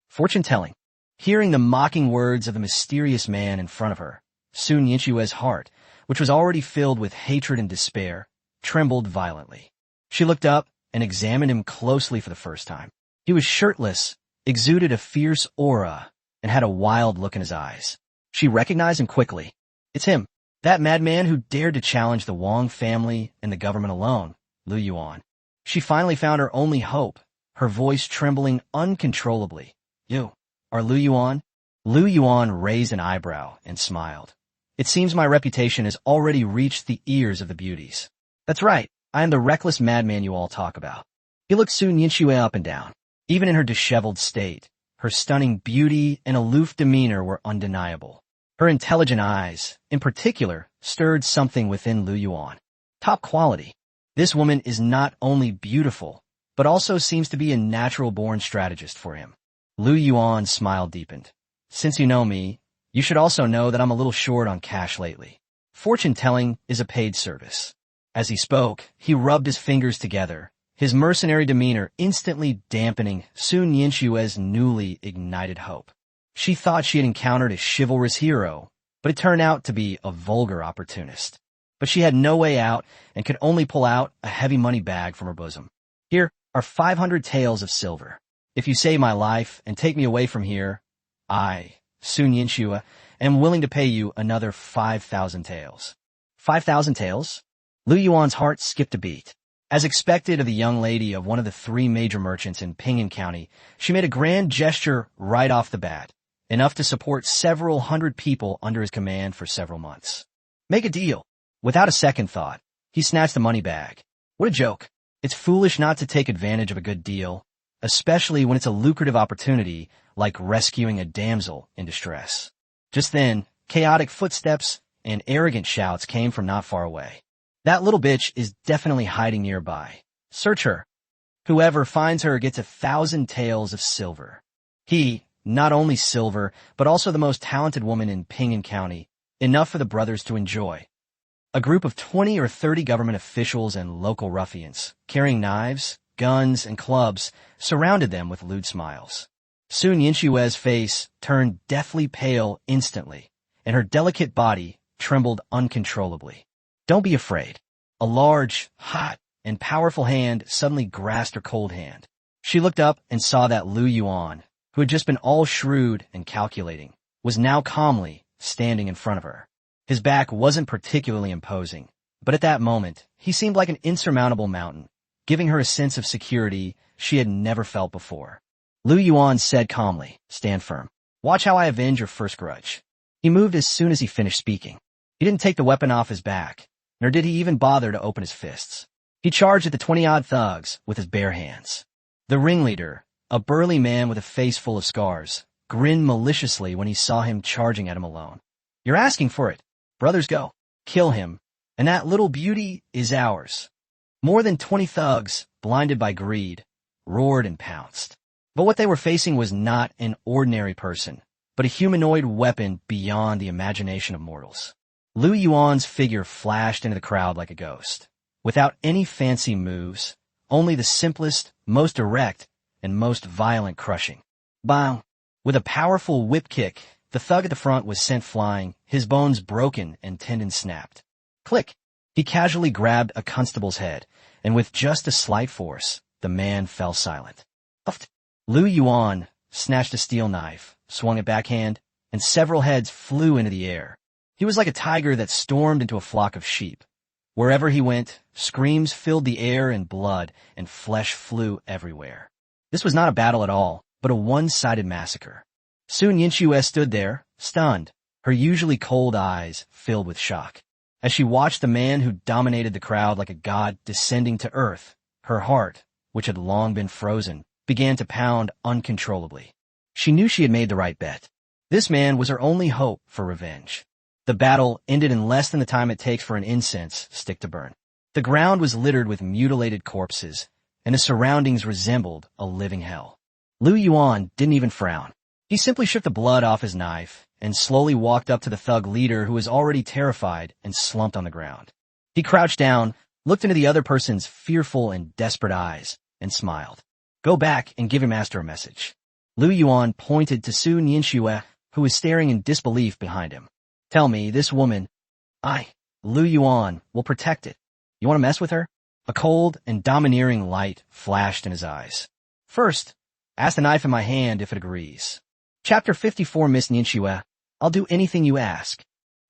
Fortune-telling. Hearing the mocking words of the mysterious man in front of her, Sun Yinxue's heart, which was already filled with hatred and despair, trembled violently. She looked up and examined him closely for the first time. He was shirtless, exuded a fierce aura, and had a wild look in his eyes. She recognized him quickly. It's him, that madman who dared to challenge the Wang family and the government alone, Lu Yuan. She finally found her only hope, her voice trembling uncontrollably. You are Lu Yuan? Lu Yuan raised an eyebrow and smiled. It seems my reputation has already reached the ears of the beauties. That's right, I am the reckless madman you all talk about. He looked Sun Yinxue up and down. Even in her disheveled state, her stunning beauty and aloof demeanor were undeniable. Her intelligent eyes, in particular, stirred something within Lu Yuan. Top quality. This woman is not only beautiful, but also seems to be a natural-born strategist for him. Lu Yuan's smile deepened. Since you know me, you should also know that I'm a little short on cash lately. Fortune-telling is a paid service. As he spoke, he rubbed his fingers together, his mercenary demeanor instantly dampening Sun Yinxue's newly ignited hope. She thought she had encountered a chivalrous hero, but it turned out to be a vulgar opportunist. But she had no way out and could only pull out a heavy money bag from her bosom. Here are 500 taels of silver. If you save my life and take me away from here, I, Sun Yinxue, am willing to pay you another 5,000 taels. 5,000 taels? Lu Yuan's heart skipped a beat. As expected of the young lady of one of the 3 major merchants in Ping'an County, she made a grand gesture right off the bat, enough to support several hundred people under his command for several months. Make a deal. Without a second thought, he snatched the money bag. What a joke. It's foolish not to take advantage of a good deal, especially when it's a lucrative opportunity like rescuing a damsel in distress. Just then, chaotic footsteps and arrogant shouts came from not far away. That little bitch is definitely hiding nearby. Search her. Whoever finds her gets 1,000 taels of silver. He, not only silver, but also the most talented woman in Ping'an County, enough for the brothers to enjoy. A group of 20 or 30 government officials and local ruffians, carrying knives, guns, and clubs, surrounded them with lewd smiles. Sun Yinxue's face turned deathly pale instantly, and her delicate body trembled uncontrollably. Don't be afraid. A large, hot, and powerful hand suddenly grasped her cold hand. She looked up and saw that Lu Yuan, who had just been all shrewd and calculating, was now calmly standing in front of her. His back wasn't particularly imposing, but at that moment, he seemed like an insurmountable mountain, giving her a sense of security she had never felt before. Lu Yuan said calmly, "Stand firm. Watch how I avenge your first grudge." He moved as soon as he finished speaking. He He didn't take the weapon off his back, nor did he even bother to open his fists. He charged at the 20-odd thugs with his bare hands. The ringleader, a burly man with a face full of scars, grinned maliciously when he saw him charging at him alone. "You're asking for it. Brothers, go. Kill him, and that little beauty is ours." More than 20 thugs, blinded by greed, roared and pounced. But what they were facing was not an ordinary person, but a humanoid weapon beyond the imagination of mortals. Lu Yuan's figure flashed into the crowd like a ghost, without any fancy moves, only the simplest, most direct, and most violent crushing. Bang! With a powerful whip kick, the thug at the front was sent flying, his bones broken and tendons snapped. Click! He casually grabbed a constable's head, and with just a slight force, the man fell silent. Uft! Lu Yuan snatched a steel knife, swung it backhand, and several heads flew into the air. He was like a tiger that stormed into a flock of sheep. Wherever he went, screams filled the air and blood and flesh flew everywhere. This was not a battle at all, but a one-sided massacre. Soon Xinghua stood there, stunned, her usually cold eyes filled with shock. As she watched the man who dominated the crowd like a god descending to earth, her heart, which had long been frozen, began to pound uncontrollably. She knew she had made the right bet. This man was her only hope for revenge. The battle ended in less than the time it takes for an incense stick to burn. The ground was littered with mutilated corpses, and the surroundings resembled a living hell. Lu Yuan didn't even frown. He simply shook the blood off his knife and slowly walked up to the thug leader who was already terrified and slumped on the ground. He crouched down, looked into the other person's fearful and desperate eyes, and smiled. "Go back and give your master a message." Lu Yuan pointed to Sun Xinghua, who was staring in disbelief behind him. "Tell me, this woman, Lu Yuan, will protect it. You want to mess with her?" A cold and domineering light flashed in his eyes. "First, ask the knife in my hand if it agrees." Chapter 54, Miss Xinghua, "I'll do anything you ask."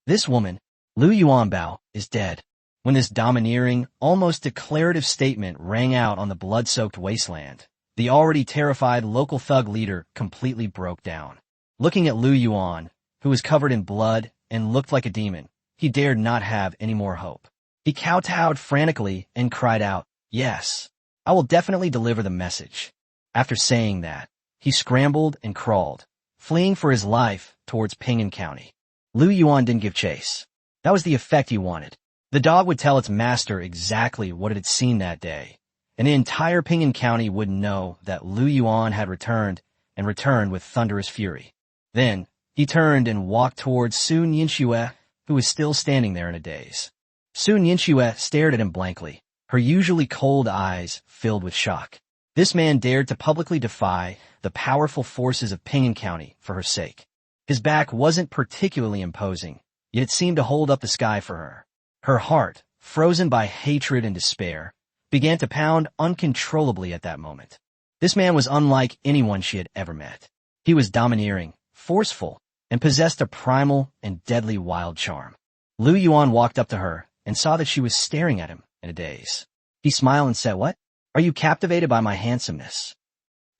This woman, Lu Yuan Bao, is dead. When this domineering, almost declarative statement rang out on the blood-soaked wasteland, the already terrified local thug leader completely broke down. Looking at Lu Yuan, who was covered in blood and looked like a demon, he dared not have any more hope. He kowtowed frantically and cried out, "Yes, I will definitely deliver the message." After saying that, he scrambled and crawled, fleeing for his life towards Ping'an County. Lu Yuan didn't give chase. That was the effect he wanted. The dog would tell its master exactly what it had seen that day, and the entire Ping'an County would know that Lu Yuan had returned, and returned with thunderous fury. Then, he turned and walked towards Sun Xinghua, who was still standing there in a daze. Sun Xinghua stared at him blankly, her usually cold eyes filled with shock. This man dared to publicly defy the powerful forces of Ping'an County for her sake. His back wasn't particularly imposing, yet it seemed to hold up the sky for her. Her heart, frozen by hatred and despair, began to pound uncontrollably at that moment. This man was unlike anyone she had ever met. He was domineering, forceful, and possessed a primal and deadly wild charm. Lu Yuan walked up to her and saw that she was staring at him in a daze. He smiled and said, "What? Are you captivated by my handsomeness?"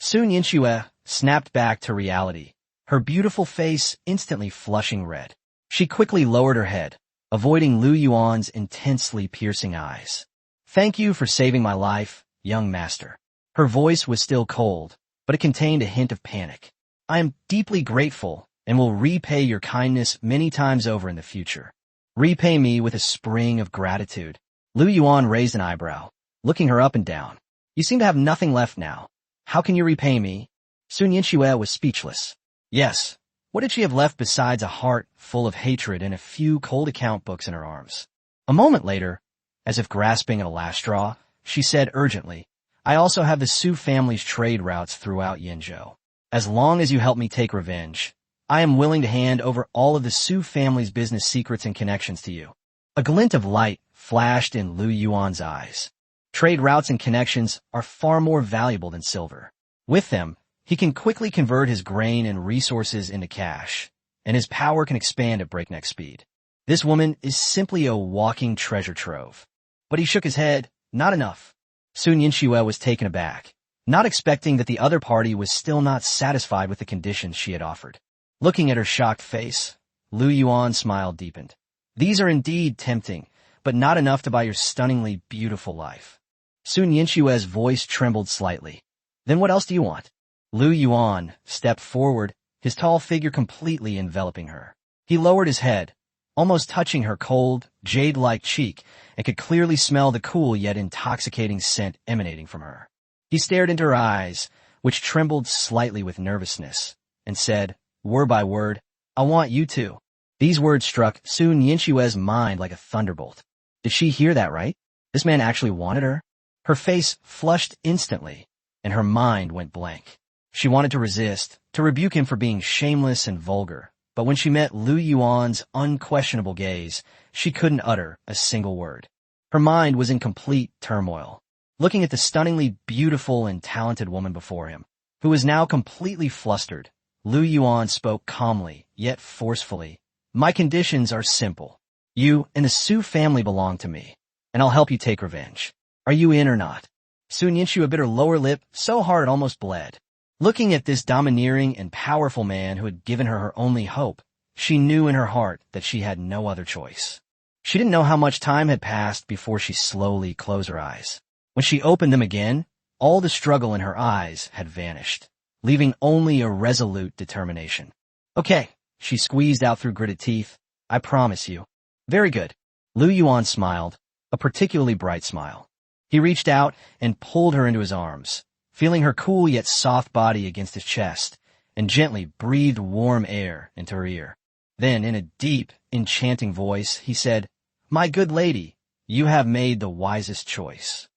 Sun Xinghua snapped back to reality, her beautiful face instantly flushing red. She quickly lowered her head, avoiding Lu Yuan's intensely piercing eyes. "Thank you for saving my life, young master." Her voice was still cold, but it contained a hint of panic. "I am deeply grateful and will repay your kindness many times over in the future." "Repay me with a spring of gratitude." Lu Yuan raised an eyebrow, looking her up and down. "You seem to have nothing left now. How can you repay me?" Sun Xinghua was speechless. Yes, what did she have left besides a heart full of hatred and a few cold account books in her arms? A moment later, as if grasping at a last straw, she said urgently, "I also have the Su family's trade routes throughout Yinzhou. As long as you help me take revenge, I am willing to hand over all of the Su family's business secrets and connections to you." A glint of light flashed in Lu Yuan's eyes. Trade routes and connections are far more valuable than silver. With them, he can quickly convert his grain and resources into cash, and his power can expand at breakneck speed. This woman is simply a walking treasure trove. But he shook his head, not enough. Sun Xinghua was taken aback, not expecting that the other party was still not satisfied with the conditions she had offered. Looking at her shocked face, Lu Yuan's smile deepened. These are indeed tempting, but not enough to buy your stunningly beautiful life. Sun Yinshue's voice trembled slightly. Then what else do you want? Lu Yuan stepped forward, his tall figure completely enveloping her. He lowered his head, almost touching her cold, jade-like cheek, and could clearly smell the cool yet intoxicating scent emanating from her. He stared into her eyes, which trembled slightly with nervousness, and said, word by word, I want you to. These words struck Sun Yinshue's mind like a thunderbolt. Did she hear that right? This man actually wanted her? Her face flushed instantly, and her mind went blank. She wanted to resist, to rebuke him for being shameless and vulgar, but when she met Lu Yuan's unquestionable gaze, she couldn't utter a single word. Her mind was in complete turmoil, looking at the stunningly beautiful and talented woman before him, who was now completely flustered. Lu Yuan spoke calmly, yet forcefully. My conditions are simple. You and the Su family belong to me, and I'll help you take revenge. Are you in or not? Sun Yinshue bit her lower lip so hard it almost bled. Looking at this domineering and powerful man who had given her her only hope, she knew in her heart that she had no other choice. She didn't know how much time had passed before she slowly closed her eyes. When she opened them again, all the struggle in her eyes had vanished, leaving only a resolute determination. Okay, she squeezed out through gritted teeth. I promise you. Very good. Lu Yuan smiled, a particularly bright smile. He reached out and pulled her into his arms, feeling her cool yet soft body against his chest, and gently breathed warm air into her ear. Then, in a deep, enchanting voice, he said, My good lady, you have made the wisest choice.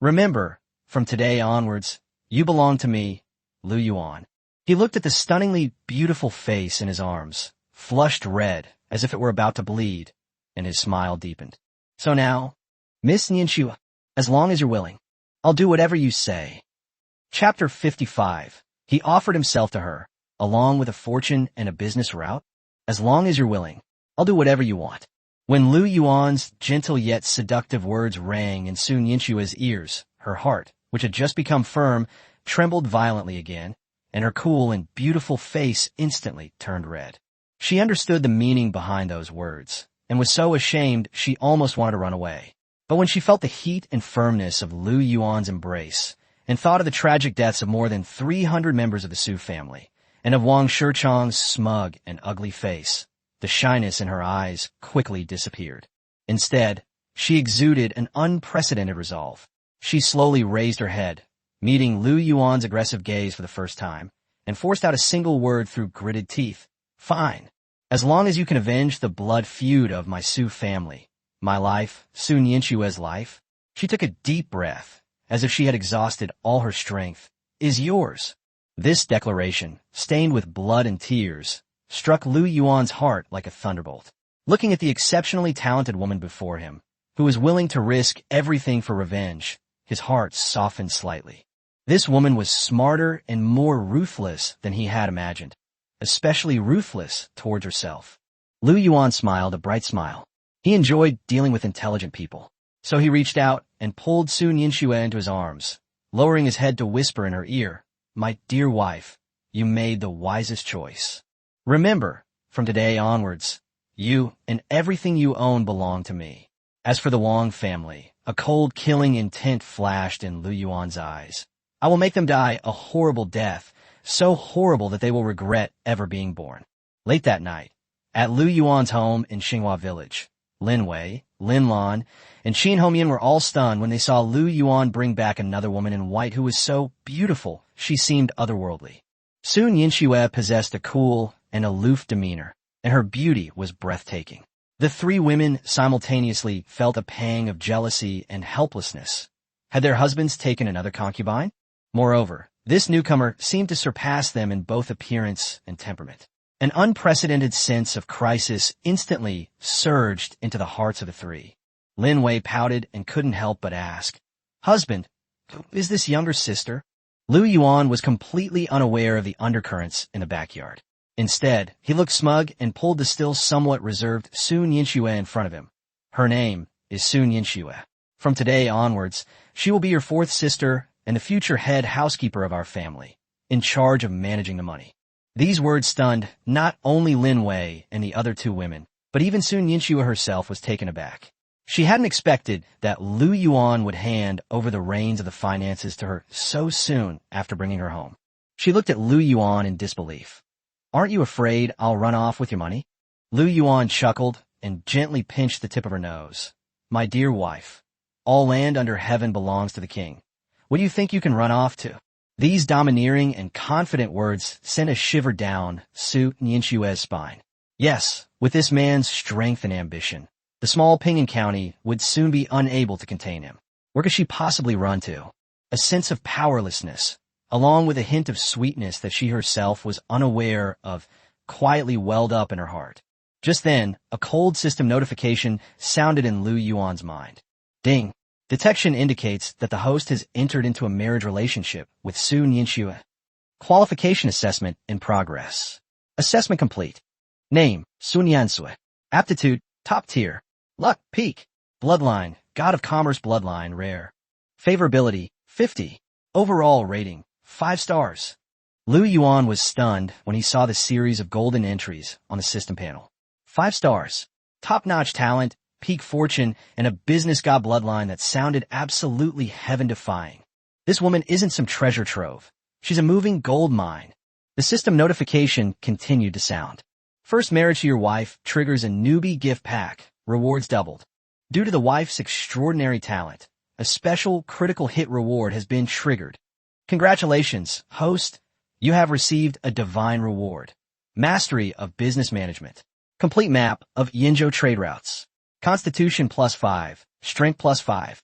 Remember, from today onwards, you belong to me, Lu Yuan. He looked at the stunningly beautiful face in his arms, flushed red as if it were about to bleed, and his smile deepened. So now, Miss Nianxu, as long as you're willing, I'll do whatever you say. Chapter 55. He offered himself to her, along with a fortune and a business route. As long as you're willing, I'll do whatever you want. When Lu Yuan's gentle yet seductive words rang in Sun Yinshue's ears, her heart, which had just become firm, trembled violently again, and her cool and beautiful face instantly turned red. She understood the meaning behind those words, and was so ashamed she almost wanted to run away. But when she felt the heat and firmness of Lu Yuan's embrace, and thought of the tragic deaths of more than 300 members of the Su family, and of Wang Shichang's smug and ugly face, the shyness in her eyes quickly disappeared. Instead, she exuded an unprecedented resolve. She slowly raised her head, meeting Lu Yuan's aggressive gaze for the first time, and forced out a single word through gritted teeth. Fine. As long as you can avenge the blood feud of my Su family, my life, Sun Yinshue's life, she took a deep breath, as if she had exhausted all her strength, is yours. This declaration, stained with blood and tears, struck Lu Yuan's heart like a thunderbolt. Looking at the exceptionally talented woman before him, who was willing to risk everything for revenge, his heart softened slightly. This woman was smarter and more ruthless than he had imagined, especially ruthless towards herself. Lu Yuan smiled a bright smile. He enjoyed dealing with intelligent people. So he reached out and pulled Sun Yinshue into his arms, lowering his head to whisper in her ear, My dear wife, you made the wisest choice. Remember, from today onwards, you and everything you own belong to me. As for the Wang family, a cold killing intent flashed in Lu Yuan's eyes. I will make them die a horrible death, so horrible that they will regret ever being born. Late that night, at Lu Yuan's home in Xinghua Village, Lin Wei, Lin Lan, and Qin Hongyan were all stunned when they saw Lu Yuan bring back another woman in white who was so beautiful she seemed otherworldly. Sun Yinshue possessed a cool and aloof demeanor, and her beauty was breathtaking. The three women simultaneously felt a pang of jealousy and helplessness. Had their husbands taken another concubine? Moreover, this newcomer seemed to surpass them in both appearance and temperament. An unprecedented sense of crisis instantly surged into the hearts of the three. Lin Wei pouted and couldn't help but ask, Husband, is this younger sister? Lu Yuan was completely unaware of the undercurrents in the backyard. Instead, he looked smug and pulled the still somewhat reserved Sun Yinshue in front of him. Her name is Sun Yinshue. From today onwards, she will be your fourth sister and the future head housekeeper of our family, in charge of managing the money. These words stunned not only Lin Wei and the other two women, But even Sun Yinxue herself was taken aback. She hadn't expected that Lu Yuan would hand over the reins of the finances to her so soon after bringing her home. She looked at Lu Yuan in disbelief. "Aren't you afraid I'll run off with your money?" Lu Yuan chuckled and gently pinched the tip of her nose. "My dear wife, all land under heaven belongs to the king. What do you think you can run off to?" These domineering and confident words sent a shiver down Su Ninshue's spine. Yes, with this man's strength and ambition, the small Ping'an County would soon be unable to contain him. Where could she possibly run to? A sense of powerlessness, along with a hint of sweetness that she herself was unaware of, quietly welled up in her heart. Just then, a cold system notification sounded in Lu Yuan's mind. Ding! Detection indicates that the host has entered into a marriage relationship with Su Ninsue. Qualification assessment in progress. Assessment complete. Name, Sun Yansue. Aptitude, top tier. Luck, peak. Bloodline, God of Commerce bloodline, rare. Favorability, 50. Overall rating, 5 stars. Lu Yuan was stunned when he saw the series of golden entries on the system panel. 5 stars. Top-notch talent, peak fortune, and a business god bloodline that sounded absolutely heaven-defying. This woman isn't some treasure trove. She's a moving gold mine. The system notification continued to sound. First marriage to your wife triggers a newbie gift pack, rewards doubled. Due to the wife's extraordinary talent, a special critical hit reward has been triggered. Congratulations, host. You have received a divine reward. Mastery of business management. Complete map of Yinzhou trade routes. Constitution +5, Strength +5.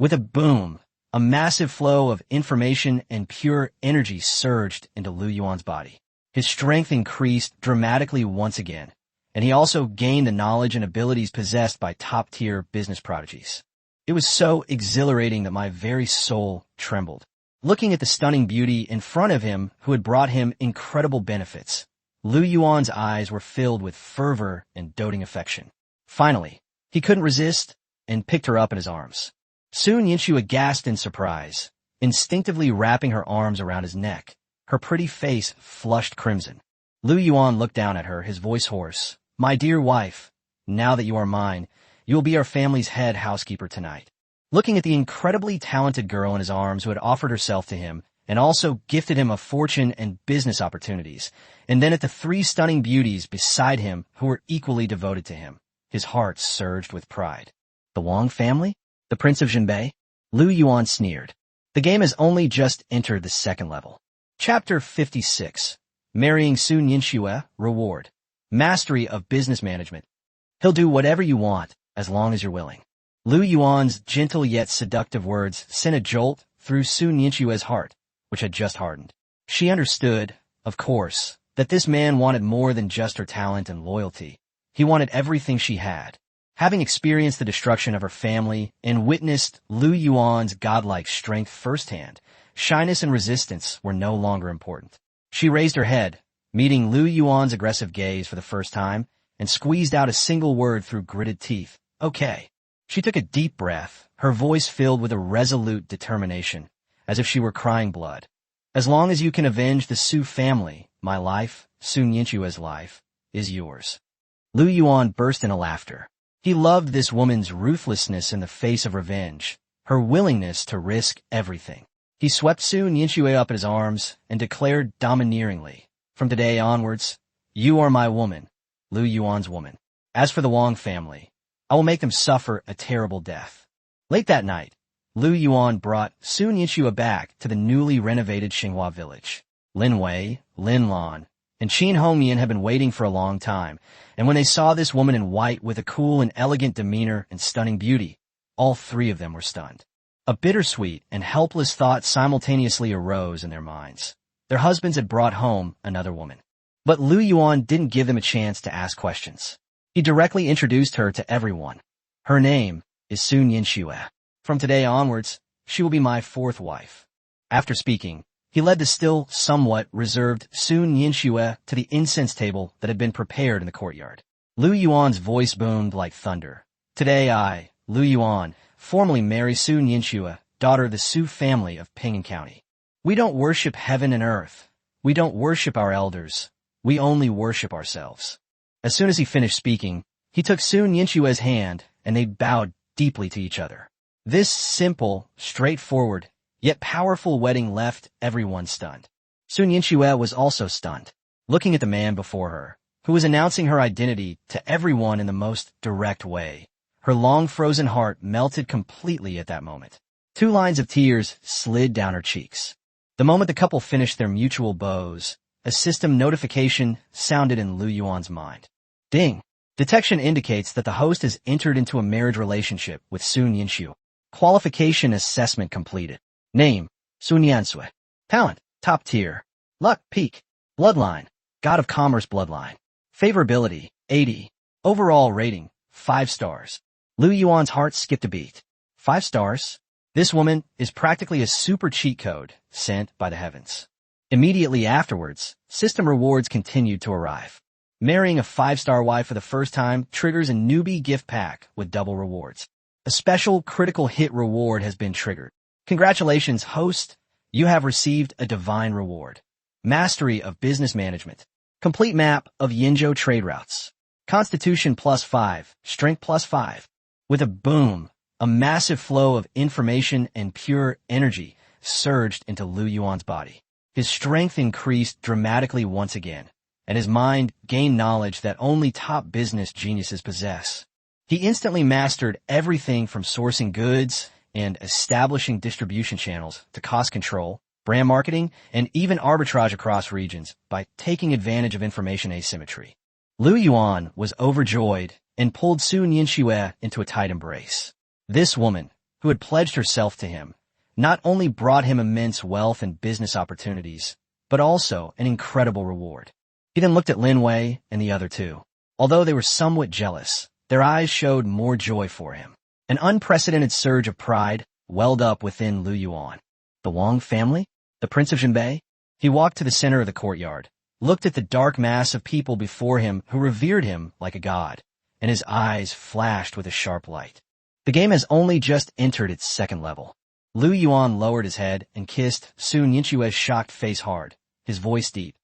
With a boom, a massive flow of information and pure energy surged into Lu Yuan's body. His strength increased dramatically once again, and he also gained the knowledge and abilities possessed by top-tier business prodigies. It was so exhilarating that my very soul trembled. Looking at the stunning beauty in front of him who had brought him incredible benefits, Lu Yuan's eyes were filled with fervor and doting affection. Finally, he couldn't resist and picked her up in his arms. Sun Yinxue gasped in surprise, instinctively wrapping her arms around his neck. Her pretty face flushed crimson. Lu Yuan looked down at her, his voice hoarse. "My dear wife, now that you are mine, you will be our family's head housekeeper tonight." Looking at the incredibly talented girl in his arms who had offered herself to him and also gifted him a fortune and business opportunities, and then at the 3 stunning beauties beside him who were equally devoted to him, his heart surged with pride. The Wang family? The Prince of Jinbei? Lu Yuan sneered. The game has only just entered the 2nd level. Chapter 56. Marrying Sun Yinxue, Reward. Mastery of Business Management. He'll do whatever you want, as long as you're willing. Lu Yuan's gentle yet seductive words sent a jolt through Sun Yinxue's heart, which had just hardened. She understood, of course, that this man wanted more than just her talent and loyalty. He wanted everything she had. Having experienced the destruction of her family and witnessed Lu Yuan's godlike strength firsthand, shyness and resistance were no longer important. She raised her head, meeting Lu Yuan's aggressive gaze for the first time, and squeezed out a single word through gritted teeth. "Okay." She took a deep breath, her voice filled with a resolute determination, as if she were crying blood. "As long as you can avenge the Su family, my life, Sun Yinxue's life, is yours." Lu Yuan burst into laughter. He loved this woman's ruthlessness in the face of revenge, her willingness to risk everything. He swept Sun Yinxue up in his arms and declared domineeringly, "From today onwards, you are my woman, Lu Yuan's woman. As for the Wang family, I will make them suffer a terrible death." Late that night, Lu Yuan brought Sun Yinxue back to the newly renovated Xinghua Village. Lin Wei, Lin Lan, and Qin Hongmian had been waiting for a long time, and when they saw this woman in white with a cool and elegant demeanor and stunning beauty, all 3 of them were stunned. A bittersweet and helpless thought simultaneously arose in their minds. Their husbands had brought home another woman. But Lu Yuan didn't give them a chance to ask questions. He directly introduced her to everyone. "Her name is Sun Yinxue. From today onwards, she will be my 4th wife." After speaking, he led the still somewhat reserved Sun Yinxue to the incense table that had been prepared in the courtyard. Lu Yuan's voice boomed like thunder. "Today I, Lu Yuan, formally marry Sun Yinxue, daughter of the Su family of Ping'an County. We don't worship heaven and earth. We don't worship our elders. We only worship ourselves." As soon as he finished speaking, He took Sun Yinxue's hand, and they bowed deeply to each other. This simple, straightforward, yet powerful wedding left everyone stunned. Sun Yinxue was also stunned, looking at the man before her, who was announcing her identity to everyone in the most direct way. Her long-frozen heart melted completely at that moment. 2 lines of tears slid down her cheeks. The moment the couple finished their mutual bows, a system notification sounded in Lu Yuan's mind. Ding! Detection indicates that the host has entered into a marriage relationship with Sun Yinxue. Qualification assessment completed. Name, Sun Yansui. Talent, top tier. Luck, peak. Bloodline, God of Commerce bloodline. Favorability, 80. Overall rating, 5 stars. Lu Yuan's heart skipped a beat. 5 stars? This woman is practically a super cheat code sent by the heavens. Immediately afterwards, system rewards continued to arrive. Marrying a 5-star wife for the first time triggers a newbie gift pack with double rewards. A special critical hit reward has been triggered. Congratulations, host. You have received a divine reward. Mastery of business management. Complete map of Yinzhou trade routes. Constitution +5, strength +5. With a boom, a massive flow of information and pure energy surged into Lu Yuan's body. His strength increased dramatically once again, and his mind gained knowledge that only top business geniuses possess. He instantly mastered everything from sourcing goods and establishing distribution channels to cost control, brand marketing, and even arbitrage across regions by taking advantage of information asymmetry. Lu Yuan was overjoyed and pulled Sun Yinxue into a tight embrace. This woman, who had pledged herself to him, not only brought him immense wealth and business opportunities, but also an incredible reward. He then looked at Lin Wei and the other two. Although they were somewhat jealous, their eyes showed more joy for him. An unprecedented surge of pride welled up within Lu Yuan. The Wang family? The Prince of Jinbei? He walked to the center of the courtyard, looked at the dark mass of people before him who revered him like a god, and his eyes flashed with a sharp light. The game has only just entered its second level. Lu Yuan lowered his head and kissed Sun Yinxue's shocked face hard, his voice deep.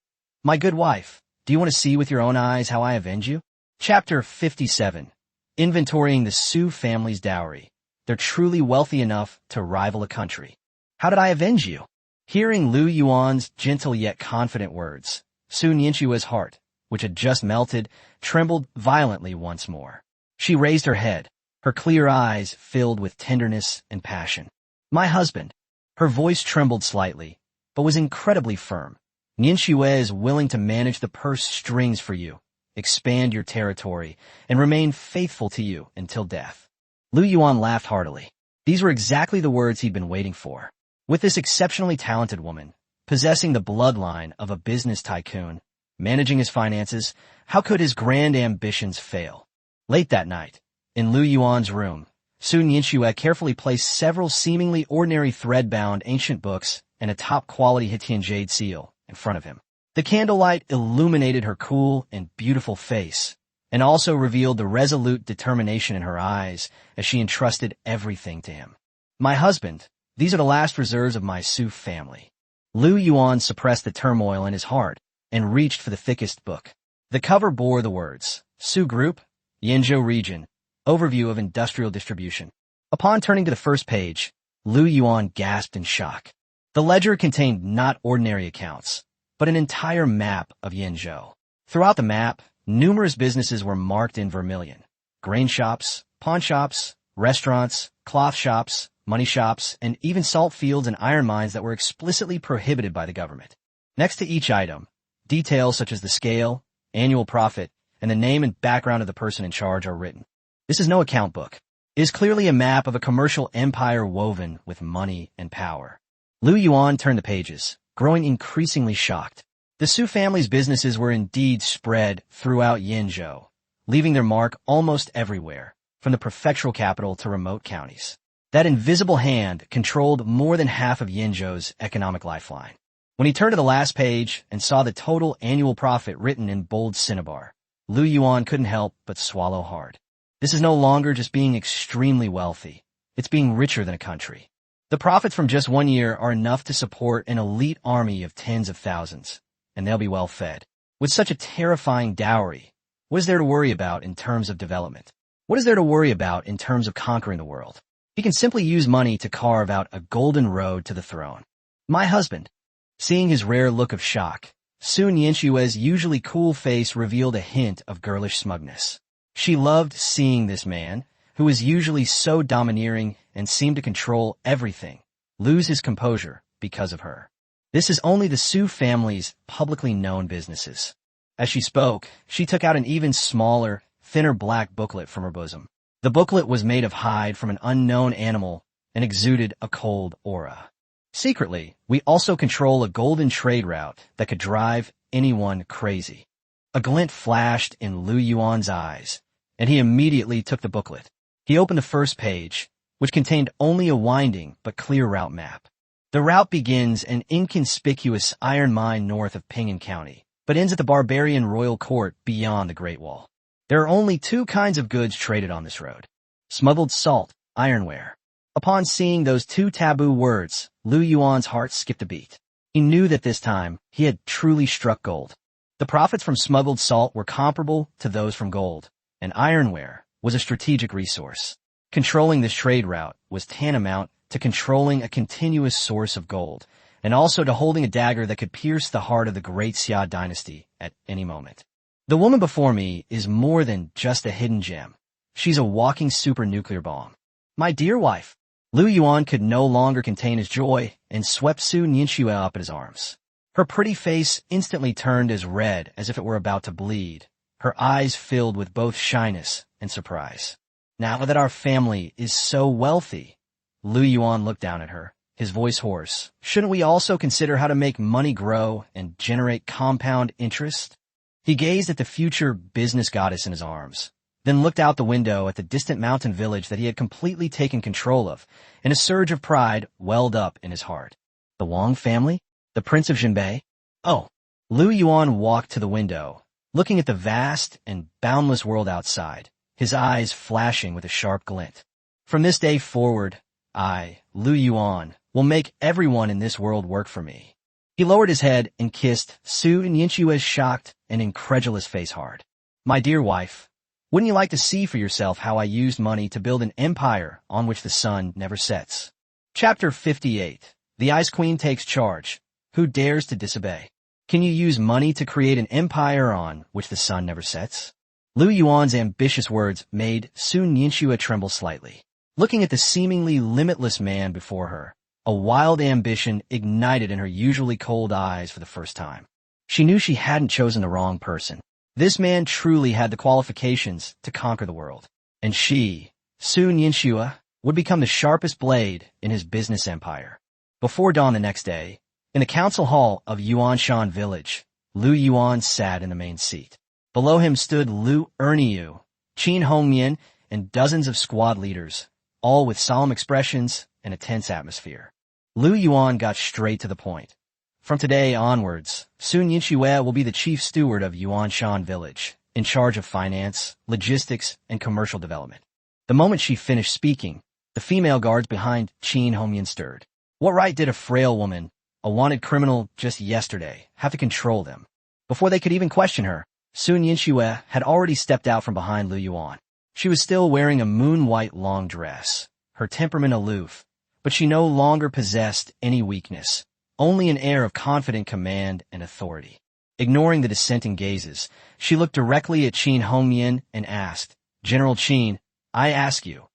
My good wife, do you want to see with your own eyes how I avenge you? Chapter 57. Inventorying the Su family's dowry. They're truly wealthy enough to rival a country. How did I avenge you? Hearing Lu Yuan's gentle yet confident words, Sun Yinxue's heart, which had just melted, trembled violently once more. She raised her head, her clear eyes filled with tenderness and passion. My husband. Her voice trembled slightly, but was incredibly firm. Yinxue is willing to manage the purse strings for you, expand your territory, and remain faithful to you until death. Lu Yuan laughed heartily. These were exactly the words he'd been waiting for. With this exceptionally talented woman, possessing the bloodline of a business tycoon, managing his finances, how could his grand ambitions fail? Late that night, in Lu Yuan's room, Sun Yinxue carefully placed several seemingly ordinary thread-bound ancient books and a top-quality Hitian jade seal in front of him. The candlelight illuminated her cool and beautiful face, and also revealed the resolute determination in her eyes as she entrusted everything to him. My husband, these are the last reserves of my Su family. Lu Yuan suppressed the turmoil in his heart and reached for the thickest book. The cover bore the words, Su Group, Yinzhou Region, Overview of Industrial Distribution. Upon turning to the first page, Lu Yuan gasped in shock. The ledger contained not ordinary accounts, but an entire map of Yinzhou. Throughout the map, numerous businesses were marked in vermilion. Grain shops, pawn shops, restaurants, cloth shops, money shops, and even salt fields and iron mines that were explicitly prohibited by the government. Next to each item, details such as the scale, annual profit, and the name and background of the person in charge are written. This is no account book. It is clearly a map of a commercial empire woven with money and power. Lu Yuan turned the pages, growing increasingly shocked. The Su family's businesses were indeed spread throughout Yinzhou, leaving their mark almost everywhere, from the prefectural capital to remote counties. That invisible hand controlled more than half of Yinzhou's economic lifeline. When he turned to the last page and saw the total annual profit written in bold cinnabar, Lu Yuan couldn't help but swallow hard. This is no longer just being extremely wealthy. It's being richer than a country. The profits from just 1 year are enough to support an elite army of tens of thousands, and they'll be well fed. With such a terrifying dowry, What is there to worry about in terms of development? What is there to worry about in terms of conquering the world? He can simply use money to carve out a golden road to the throne. My husband. Seeing his rare look of shock, Su Nianshue's usually cool face revealed a hint of girlish smugness. She loved seeing this man, who was usually so domineering and seemed to control everything, lose his composure because of her. This is only the Su family's publicly known businesses. As she spoke, she took out an even smaller, thinner black booklet from her bosom. The booklet was made of hide from an unknown animal and exuded a cold aura. Secretly, we also control a golden trade route that could drive anyone crazy. A glint flashed in Lu Yuan's eyes, and he immediately took the booklet. He opened the first page, which contained only a winding but clear route map. The route begins an inconspicuous iron mine north of Pingan County, but ends at the barbarian royal court beyond the Great Wall. There are only two kinds of goods traded on this road: smuggled salt, ironware. Upon seeing those two taboo words, Lu Yuan's heart skipped a beat. He knew that this time he had truly struck gold. The profits from smuggled salt were comparable to those from gold, and ironware was a strategic resource. Controlling this trade route was tantamount to controlling a continuous source of gold, and also to holding a dagger that could pierce the heart of the great Xia dynasty at any moment. The woman before me is more than just a hidden gem. She's a walking super-nuclear bomb. My dear wife. Lu Yuan could no longer contain his joy and swept Su Nianxue up in his arms. Her pretty face instantly turned as red as if it were about to bleed, her eyes filled with both shyness and surprise. Now that our family is so wealthy, Lu Yuan looked down at her, his voice hoarse. Shouldn't we also consider how to make money grow and generate compound interest? He gazed at the future business goddess in his arms, then looked out the window at the distant mountain village that he had completely taken control of, and a surge of pride welled up in his heart. The Wang family? The Prince of Jinbei? Oh. Lu Yuan walked to the window, looking at the vast and boundless world outside, his eyes flashing with a sharp glint. From this day forward, I, Lu Yuan, will make everyone in this world work for me. He lowered his head and kissed Su Nianshue's shocked and incredulous face hard. My dear wife, wouldn't you like to see for yourself how I used money to build an empire on which the sun never sets? Chapter 58. The Ice Queen takes charge. Who dares to disobey? Can you use money to create an empire on which the sun never sets? Lu Yuan's ambitious words made Su Nianxue tremble slightly. Looking at the seemingly limitless man before her, a wild ambition ignited in her usually cold eyes for the first time. She knew she hadn't chosen the wrong person. This man truly had the qualifications to conquer the world. And she, Su Nianxue, would become the sharpest blade in his business empire. Before dawn the next day, in the council hall of Yuanshan Village, Lu Yuan sat in the main seat. Below him stood Lu Erniu, Qin Hongmian, and dozens of squad leaders, all with solemn expressions and a tense atmosphere. Lu Yuan got straight to the point. From today onwards, Su Nianxue will be the chief steward of Yuanshan Village, in charge of finance, logistics, and commercial development. The moment she finished speaking, the female guards behind Qin Hongmian stirred. What right did a frail woman, a wanted criminal just yesterday, have to control them? Before they could even question her, Su Nianxue had already stepped out from behind Lu Yuan. She was still wearing a moon-white long dress, her temperament aloof, but she no longer possessed any weakness, only an air of confident command and authority. Ignoring the dissenting gazes, she looked directly at Qin Hongmian and asked, General Qin, I ask you,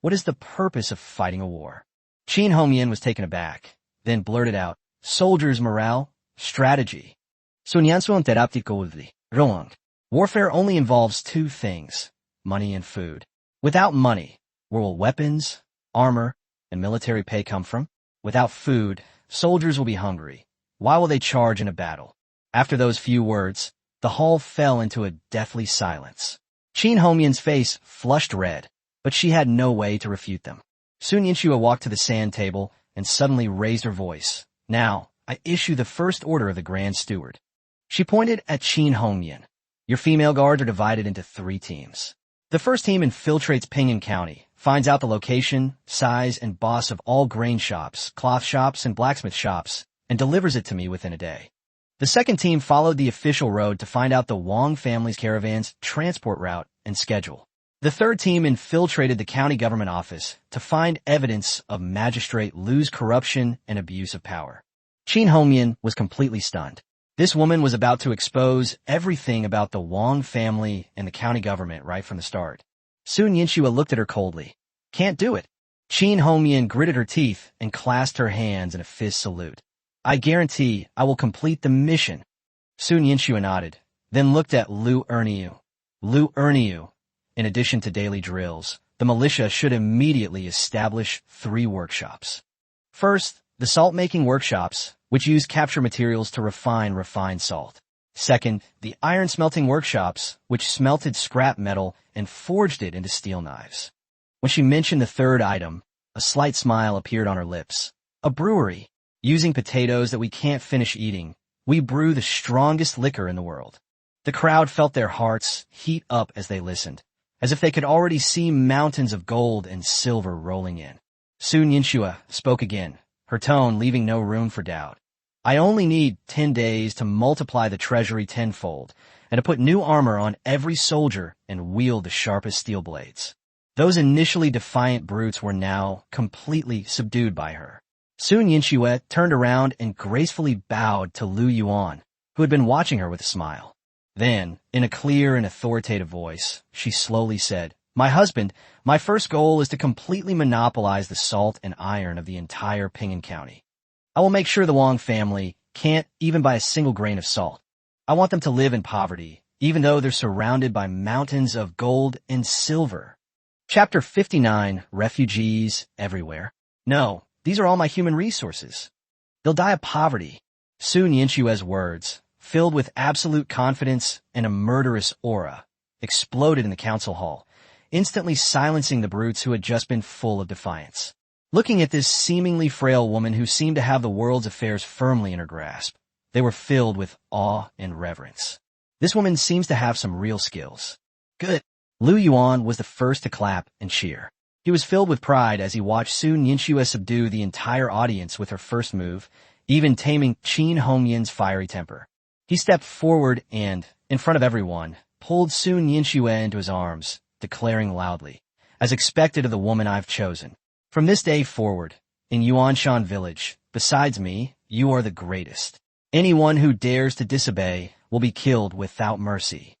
what is the purpose of fighting a war? Qin Hongmian was taken aback, then blurted out, soldiers' morale, strategy. Wrong. Warfare only involves two things, money and food. Without money, where will weapons, armor, and military pay come from? Without food, soldiers will be hungry. Why will they charge in a battle? After those few words, the hall fell into a deathly silence. Qin Hongmian's face flushed red, but she had no way to refute them. Su Nianxue walked to the sand table and suddenly raised her voice. Now, I issue the first order of the Grand Steward. She pointed at Qin Hongmian. Your female guards are divided into 3 teams. The first team infiltrates Pingan County, finds out the location, size, and boss of all grain shops, cloth shops, and blacksmith shops, and delivers it to me within a day. The second team followed the official road to find out the Wang family's caravan's transport route and schedule. The third team infiltrated the county government office to find evidence of Magistrate Lu's corruption and abuse of power. Qin Hongmian was completely stunned. This woman was about to expose everything about the Wang family and the county government right from the start. Sun Yinxua looked at her coldly. Can't do it. Qin Hongmian gritted her teeth and clasped her hands in a fist salute. I guarantee I will complete the mission. Sun Yinxua nodded, then looked at Lu Yuan. Lu Yuan, in addition to daily drills, the militia should immediately establish 3 workshops. First, the salt-making workshops, which use capture materials to refine refined salt. Second, the iron-smelting workshops, which smelted scrap metal and forged it into steel knives. When she mentioned the third item, a slight smile appeared on her lips. A brewery. Using potatoes that we can't finish eating, we brew the strongest liquor in the world. The crowd felt their hearts heat up as they listened, as if they could already see mountains of gold and silver rolling in. Sun Yinxua spoke again, her tone leaving no room for doubt. I only need 10 days to multiply the treasury tenfold and to put new armor on every soldier and wield the sharpest steel blades. Those initially defiant brutes were now completely subdued by her. Sun Yinxua turned around and gracefully bowed to Lu Yuan, who had been watching her with a smile. Then, in a clear and authoritative voice, she slowly said, My husband, my first goal is to completely monopolize the salt and iron of the entire Ping'an County. I will make sure the Wang family can't even buy a single grain of salt. I want them to live in poverty, even though they're surrounded by mountains of gold and silver. Chapter 59, Refugees Everywhere. No, these are all my human resources. They'll die of poverty. Sun Yinxua's words, filled with absolute confidence and a murderous aura, exploded in the council hall, instantly silencing the brutes who had just been full of defiance. Looking at this seemingly frail woman who seemed to have the world's affairs firmly in her grasp, they were filled with awe and reverence. This woman seems to have some real skills. Good. Lu Yuan was the first to clap and cheer. He was filled with pride as he watched Sun Yinxua subdue the entire audience with her first move, even taming Qin Hongmian's fiery temper. He stepped forward and, in front of everyone, pulled Sun Yinxua into his arms, declaring loudly, As expected of the woman I've chosen. From this day forward, in Yuanshan Village, besides me, you are the greatest. Anyone who dares to disobey will be killed without mercy.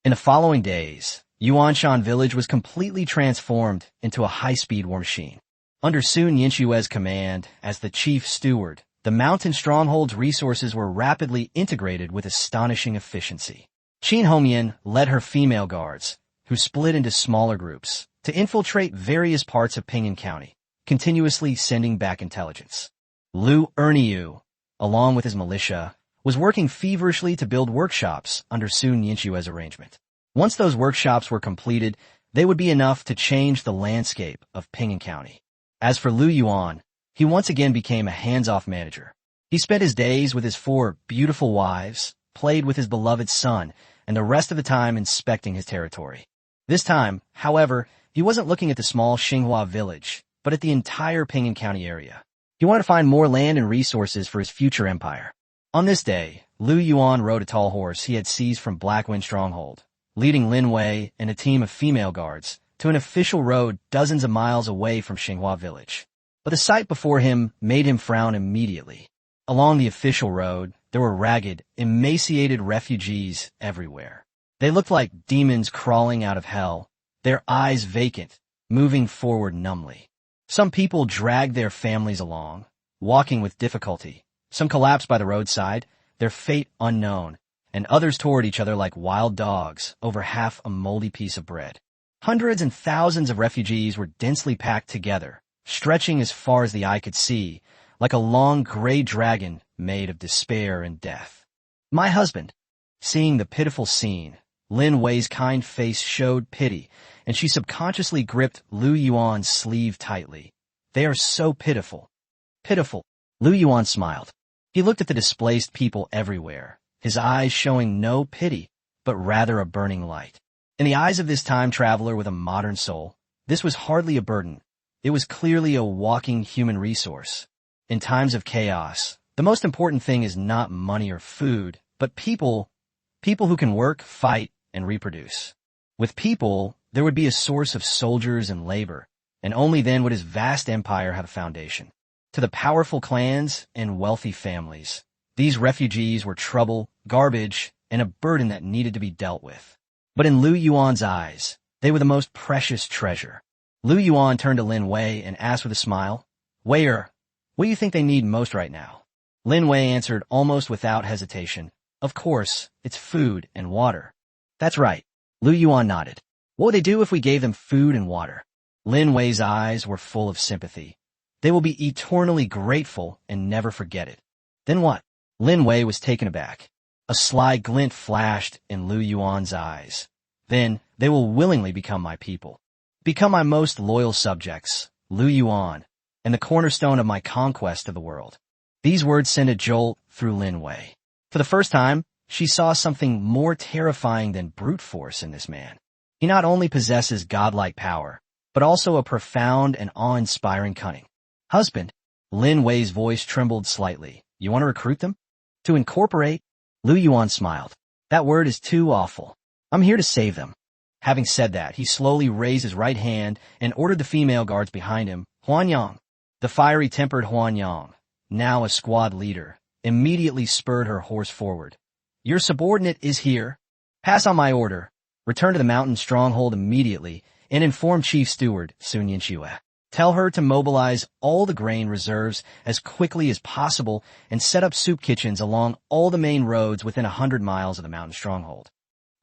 In the following days, Yuanshan Village was completely transformed into a high-speed war machine. Under Sun Yinxua's command, as the chief steward, the mountain stronghold's resources were rapidly integrated with astonishing efficiency. Qin Hongmian led her female guards, who split into smaller groups, to infiltrate various parts of Ping'an County, continuously sending back intelligence. Lu Yuan, along with his militia, was working feverishly to build workshops under Sun Yinxua's arrangement. Once those workshops were completed, they would be enough to change the landscape of Ping'an County. As for Lu Yuan, he once again became a hands-off manager. He spent his days with his 4 beautiful wives, played with his beloved son, and the rest of the time inspecting his territory. This time, however, he wasn't looking at the small Xinghua Village, but at the entire Ping'an County area. He wanted to find more land and resources for his future empire. On this day, Lu Yuan rode a tall horse he had seized from Blackwind Stronghold, leading Lin Wei and a team of female guards to an official road dozens of miles away from Xinghua Village. But the sight before him made him frown immediately. Along the official road, there were ragged, emaciated refugees everywhere. They looked like demons crawling out of hell, their eyes vacant, moving forward numbly. Some people dragged their families along, walking with difficulty. Some collapsed by the roadside, their fate unknown, and others tore at each other like wild dogs over half a moldy piece of bread. Hundreds and thousands of refugees were densely packed together, stretching as far as the eye could see, like a long gray dragon made of despair and death. My husband. Seeing the pitiful scene, Lin Wei's kind face showed pity, and she subconsciously gripped Lu Yuan's sleeve tightly. They are so pitiful. Pitiful. Lu Yuan smiled. He looked at the displaced people everywhere, his eyes showing no pity, but rather a burning light. In the eyes of this time traveler with a modern soul, this was hardly a burden. It was clearly a walking human resource. In times of chaos, The most important thing is not money or food, but people who can work, fight, and reproduce. With people, there would be a source of soldiers and labor, and only then would his vast empire have a foundation. To the powerful clans and wealthy families, these refugees were trouble, garbage, and a burden that needed to be dealt with. But in Lu Yuan's eyes, they were the most precious treasure. Lu Yuan turned to Lin Wei and asked with a smile, "Waiter, what do you think they need most right now?" Lin Wei answered almost without hesitation, "Of course, it's food and water." "That's right." Lu Yuan nodded. "What would they do if we gave them food and water?" Lin Wei's eyes were full of sympathy. "They will be eternally grateful and never forget it." "Then what?" Lin Wei was taken aback. A sly glint flashed in Lu Yuan's eyes. "Then they will willingly become my people. Become my most loyal subjects, Lu Yuan, and the cornerstone of my conquest of the world." These words sent a jolt through Lin Wei. For the first time, she saw something more terrifying than brute force in this man. He not only possesses godlike power, but also a profound and awe-inspiring cunning. "Husband," Lin Wei's voice trembled slightly. "You want to recruit them?" "To incorporate?" Lu Yuan smiled. "That word is too awful. I'm here to save them." Having said that, he slowly raised his right hand and ordered the female guards behind him, Huanyang. The fiery-tempered Huanyang, now a squad leader, immediately spurred her horse forward. "Your subordinate is here. Pass on my order. Return to the mountain stronghold immediately and inform Chief Steward Sun Yinxue. Tell her to mobilize all the grain reserves as quickly as possible and set up soup kitchens along all the main roads within 100 miles of the mountain stronghold."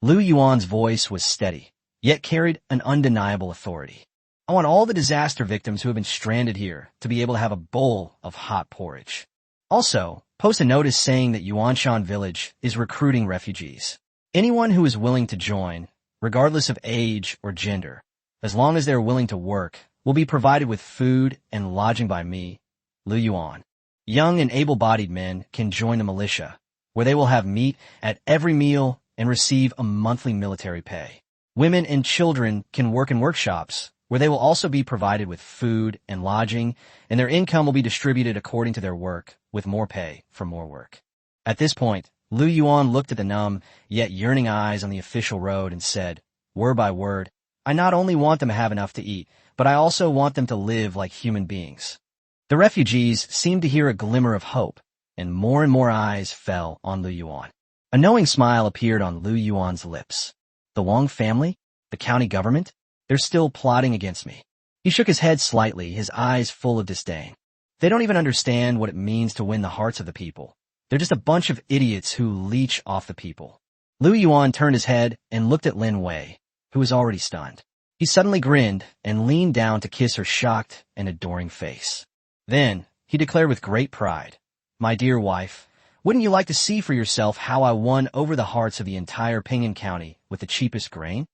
Lu Yuan's voice was steady, yet carried an undeniable authority. "I want all the disaster victims who have been stranded here to be able to have a bowl of hot porridge. Also, post a notice saying that Yuanshan Village is recruiting refugees. Anyone who is willing to join, regardless of age or gender, as long as they are willing to work, will be provided with food and lodging by me, Lu Yuan. Young and able-bodied men can join the militia, where they will have meat at every meal and receive a monthly military pay. Women and children can work in workshops, where they will also be provided with food and lodging, and their income will be distributed according to their work, with more pay for more work." At this point, Lu Yuan looked at the numb, yet yearning eyes on the official road and said, word by word, "I not only want them to have enough to eat, but I also want them to live like human beings." The refugees seemed to hear a glimmer of hope, and more eyes fell on Lu Yuan. A knowing smile appeared on Lu Yuan's lips. "The Wang family? The county government? They're still plotting against me." He shook his head slightly, his eyes full of disdain. "They don't even understand what it means to win the hearts of the people. They're just a bunch of idiots who leech off the people." Lu Yuan turned his head and looked at Lin Wei, who was already stunned. He suddenly grinned and leaned down to kiss her shocked and adoring face. Then, he declared with great pride, "My dear wife, wouldn't you like to see for yourself how I won over the hearts of the entire Pingan County with the cheapest grain?"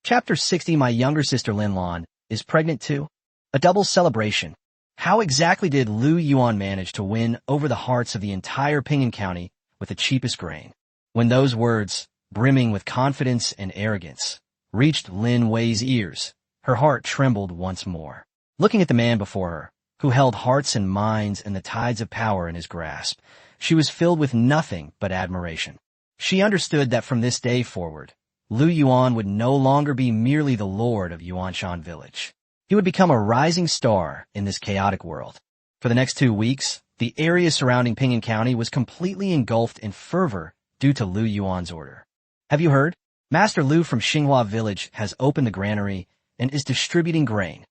Chapter 60. My younger sister Linlan is pregnant too. A double celebration. How exactly did Lu Yuan manage to win over the hearts of the entire Pingan County with the cheapest grain? When those words, brimming with confidence and arrogance, reached Lin Wei's ears, her heart trembled once more. Looking at the man before her, who held hearts and minds and the tides of power in his grasp, she was filled with nothing but admiration. She understood that from this day forward, Lu Yuan would no longer be merely the lord of Yuanshan Village. He would become a rising star in this chaotic world. For the next 2 weeks, the area surrounding Pingan County was completely engulfed in fervor due to Lu Yuan's order. "Have you heard? Master Lu from Xinghua Village has opened the granary and is distributing grain.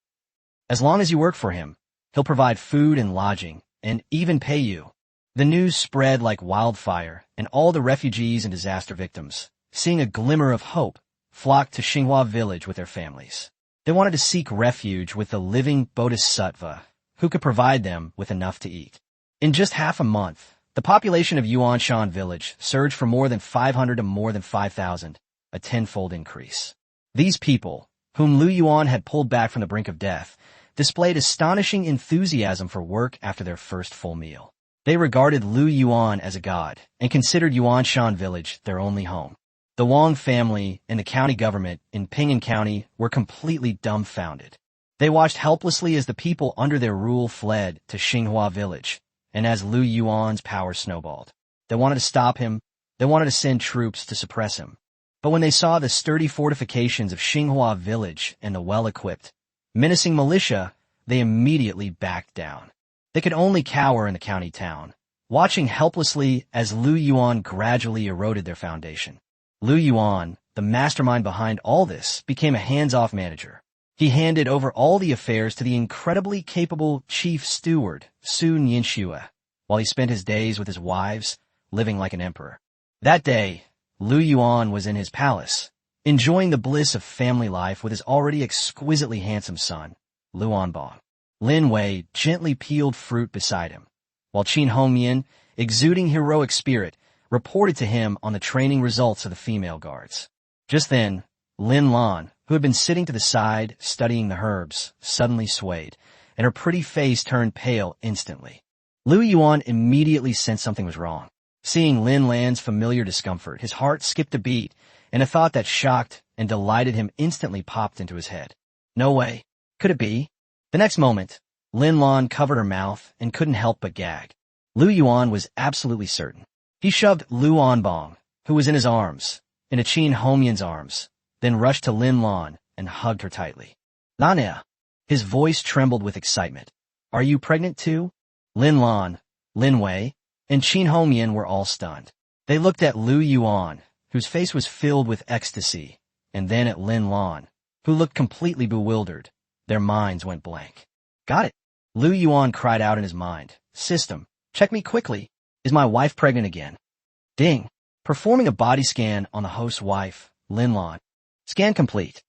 As long as you work for him, he'll provide food and lodging, and even pay you." The news spread like wildfire, and all the refugees and disaster victims, seeing a glimmer of hope, flocked to Xinghua Village with their families. They wanted to seek refuge with the living bodhisattva, who could provide them with enough to eat. In just half a month, the population of Yuanshan Village surged from more than 500 to more than 5,000, a tenfold increase. These people, whom Lu Yuan had pulled back from the brink of death, displayed astonishing enthusiasm for work after their first full meal. They regarded Lu Yuan as a god and considered Yuanshan Village their only home. The Wang family and the county government in Pingan County were completely dumbfounded. They watched helplessly as the people under their rule fled to Xinghua Village, and as Lu Yuan's power snowballed. They wanted to stop him. They wanted to send troops to suppress him. But when they saw the sturdy fortifications of Xinghua Village and the well-equipped, menacing militia, they immediately backed down. They could only cower in the county town, watching helplessly as Lu Yuan gradually eroded their foundation. Lu Yuan, the mastermind behind all this, became a hands-off manager. He handed over all the affairs to the incredibly capable chief steward, Su Nianxue, while he spent his days with his wives, living like an emperor. That day, Lu Yuan was in his palace, enjoying the bliss of family life with his already exquisitely handsome son, Lu Yuanbong. Lin Wei gently peeled fruit beside him, while Qin Hongmian, exuding heroic spirit, reported to him on the training results of the female guards. Just then, Lin Lan, who had been sitting to the side studying the herbs, suddenly swayed, and her pretty face turned pale instantly. Lu Yuan immediately sensed something was wrong. Seeing Lin Lan's familiar discomfort, his heart skipped a beat, and a thought that shocked and delighted him instantly popped into his head. No way. Could it be? The next moment, Lin Lan covered her mouth and couldn't help but gag. Lu Yuan was absolutely certain. He shoved Lu Yuanbong, who was in his arms, into Qin Hongmian's arms, then rushed to Lin Lan and hugged her tightly. Nana! His voice trembled with excitement. Are you pregnant too? Lin Lan, Lin Wei, and Qin Hongmian were all stunned. They looked at Lu Yuan, whose face was filled with ecstasy, and then at Lin Lan, who looked completely bewildered. Their minds went blank. Got it. Lu Yuan cried out in his mind. System, check me quickly. Is my wife pregnant again? Ding. Performing a body scan on the host's wife, Lin Lan. Scan complete.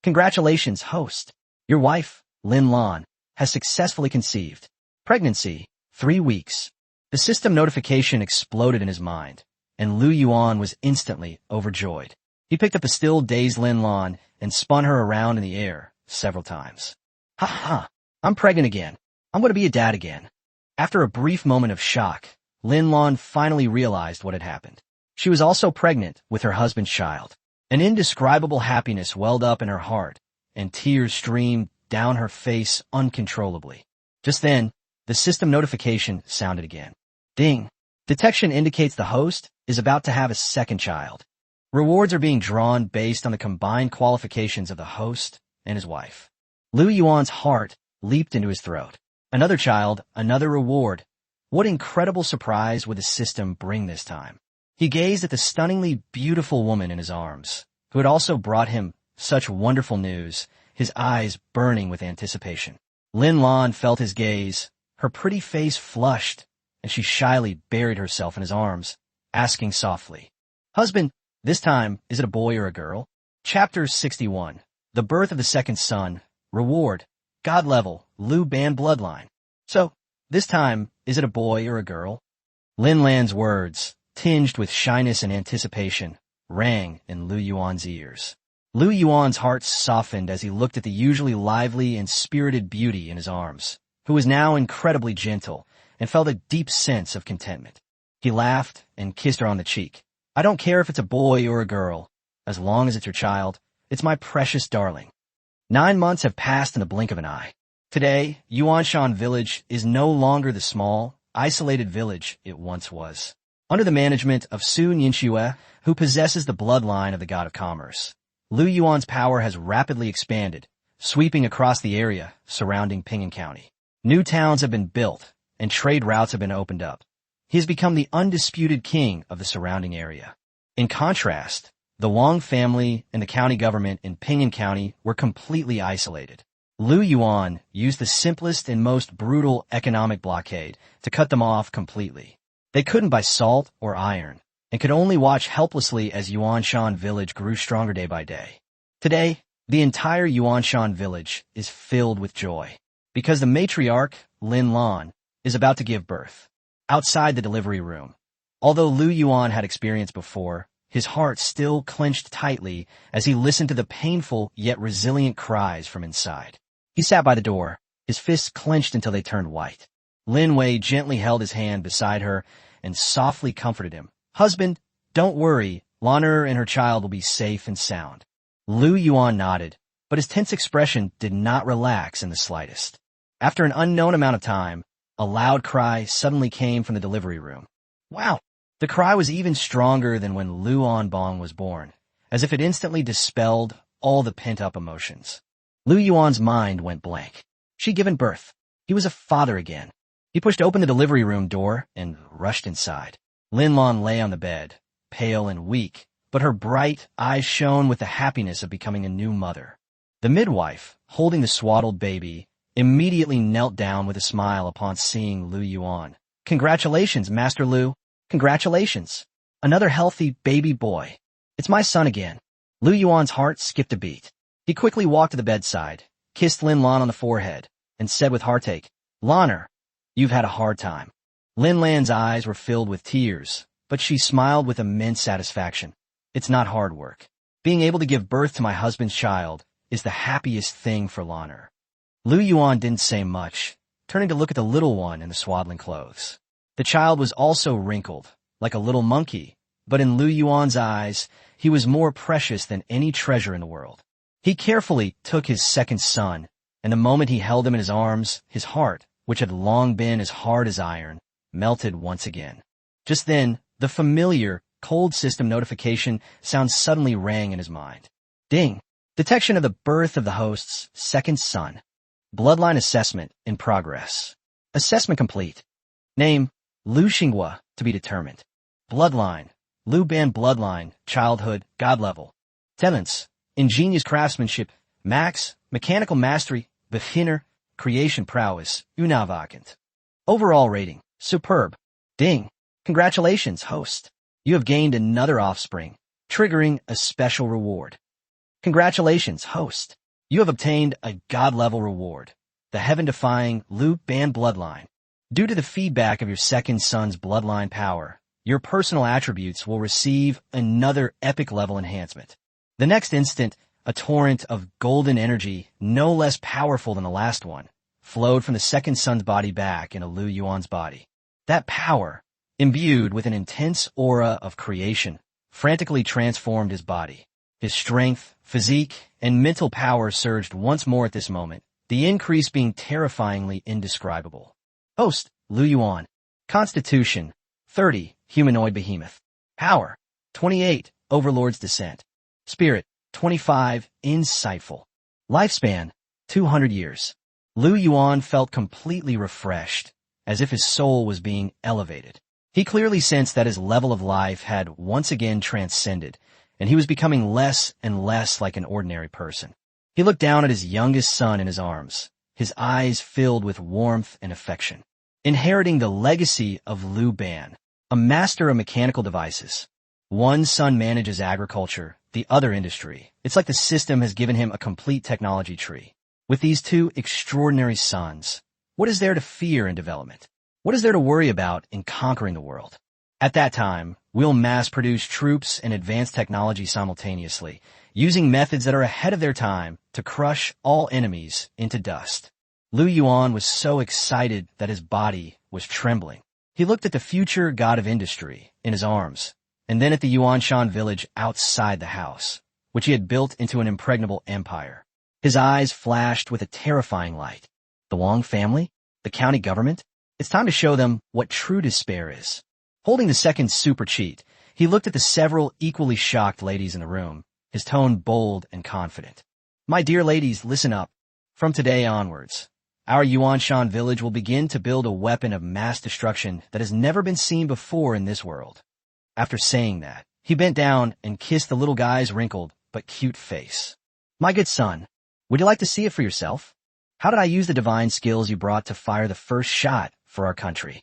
Congratulations, host. Your wife, Lin Lan, has successfully conceived. Pregnancy, 3 weeks. The system notification exploded in his mind, and Lu Yuan was instantly overjoyed. He picked up the still dazed Lin Lan and spun her around in the air several times. Ha ha, I'm pregnant again. I'm going to be a dad again. After a brief moment of shock, Lin Lan finally realized what had happened. She was also pregnant with her husband's child. An indescribable happiness welled up in her heart, and tears streamed down her face uncontrollably. Just then, the system notification sounded again. Ding. Detection indicates the host is about to have a second child. Rewards are being drawn based on the combined qualifications of the host and his wife. Lu Yuan's heart leaped into his throat. Another child, another reward. What incredible surprise would the system bring this time? He gazed at the stunningly beautiful woman in his arms, who had also brought him such wonderful news, his eyes burning with anticipation. Lin Lan felt his gaze. Her pretty face flushed, and she shyly buried herself in his arms, asking softly, Husband, this time, is it a boy or a girl? Chapter 61. The Birth of the Second Son. Reward. God level. Lu Ban bloodline. So, this time, is it a boy or a girl? Lin Lan's words, tinged with shyness and anticipation, rang in Lu Yuan's ears. Lu Yuan's heart softened as he looked at the usually lively and spirited beauty in his arms, who was now incredibly gentle, and felt a deep sense of contentment. He laughed and kissed her on the cheek. I don't care if it's a boy or a girl. As long as it's your child, it's my precious darling. 9 months have passed in the blink of an eye. Today, Yuanshan Village is no longer the small, isolated village it once was. Under the management of Su Nianxue, who possesses the bloodline of the god of commerce, Lu Yuan's power has rapidly expanded, sweeping across the area surrounding Ping'an County. New towns have been built, and trade routes have been opened up. He has become the undisputed king of the surrounding area. In contrast, the Wang family and the county government in Ping'an County were completely isolated. Lu Yuan used the simplest and most brutal economic blockade to cut them off completely. They couldn't buy salt or iron, and could only watch helplessly as Yuanshan Village grew stronger day by day. Today, the entire Yuanshan Village is filled with joy, because the matriarch, Lin Lan, is about to give birth. Outside the delivery room, although Lu Yuan had experience before, his heart still clenched tightly as he listened to the painful yet resilient cries from inside. He sat by the door, his fists clenched until they turned white. Lin Wei gently held his hand beside her and softly comforted him. Husband, don't worry, Lan'er and her child will be safe and sound. Lu Yuan nodded, but his tense expression did not relax in the slightest. After an unknown amount of time, A loud cry suddenly came from the delivery room. Wow! The cry was even stronger than when Lu Yuan was born, as if it instantly dispelled all the pent-up emotions. Lu Yuan's mind went blank. She'd given birth. He was a father again. He pushed open the delivery room door and rushed inside. Lin Lan lay on the bed, pale and weak, but her bright eyes shone with the happiness of becoming a new mother. The midwife, holding the swaddled baby, immediately knelt down with a smile upon seeing Lu Yuan. "Congratulations, Master Lu. Congratulations. Another healthy baby boy. It's my son again." Lu Yuan's heart skipped a beat. He quickly walked to the bedside, kissed Lin Lan on the forehead, and said with heartache, "Lanner, you've had a hard time." Lin Lan's eyes were filled with tears, but she smiled with immense satisfaction. "It's not hard work. Being able to give birth to my husband's child is the happiest thing for Lanner." Lu Yuan didn't say much, turning to look at the little one in the swaddling clothes. The child was also wrinkled, like a little monkey, but in Lu Yuan's eyes, he was more precious than any treasure in the world. He carefully took his second son, and the moment he held him in his arms, his heart, which had long been as hard as iron, melted once again. Just then, the familiar, cold system notification sound suddenly rang in his mind. Ding! Detection of the birth of the host's second son. Bloodline assessment in progress. Assessment complete. Name, Lu Xinghua, to be determined. Bloodline, Lu Ban bloodline, childhood, god level. Talents, ingenious craftsmanship, max, mechanical mastery, beginner, creation prowess, unavakant. Overall rating, superb. Ding! Congratulations, host. You have gained another offspring, triggering a special reward. Congratulations, host. You have obtained a god-level reward, the heaven-defying Lu Ban bloodline. Due to the feedback of your second son's bloodline power, your personal attributes will receive another epic-level enhancement. The next instant, a torrent of golden energy, no less powerful than the last one, flowed from the second son's body back into Lu Yuan's body. That power, imbued with an intense aura of creation, frantically transformed his body. His strength, physique, and mental power surged once more at this moment, the increase being terrifyingly indescribable. Host, Lu Yuan. Constitution, 30, humanoid behemoth. Power, 28, overlord's descent. Spirit, 25, insightful. Lifespan, 200 years. Lu Yuan felt completely refreshed, as if his soul was being elevated. He clearly sensed that his level of life had once again transcended, and he was becoming less and less like an ordinary person. He looked down at his youngest son in his arms, his eyes filled with warmth and affection. Inheriting the legacy of Lu Ban, a master of mechanical devices. One son manages agriculture, the other industry. It's like the system has given him a complete technology tree. With these two extraordinary sons, what is there to fear in development? What is there to worry about in conquering the world? At that time, we'll mass-produce troops and advanced technology simultaneously, using methods that are ahead of their time to crush all enemies into dust. Lu Yuan was so excited that his body was trembling. He looked at the future god of industry in his arms, and then at the Yuanshan village outside the house, which he had built into an impregnable empire. His eyes flashed with a terrifying light. The Wang family? The county government? It's time to show them what true despair is. Holding the second super cheat, he looked at the several equally shocked ladies in the room, his tone bold and confident. My dear ladies, listen up. From today onwards, our Yuanshan village will begin to build a weapon of mass destruction that has never been seen before in this world. After saying that, he bent down and kissed the little guy's wrinkled but cute face. My good son, would you like to see it for yourself? How did I use the divine skills you brought to fire the first shot for our country?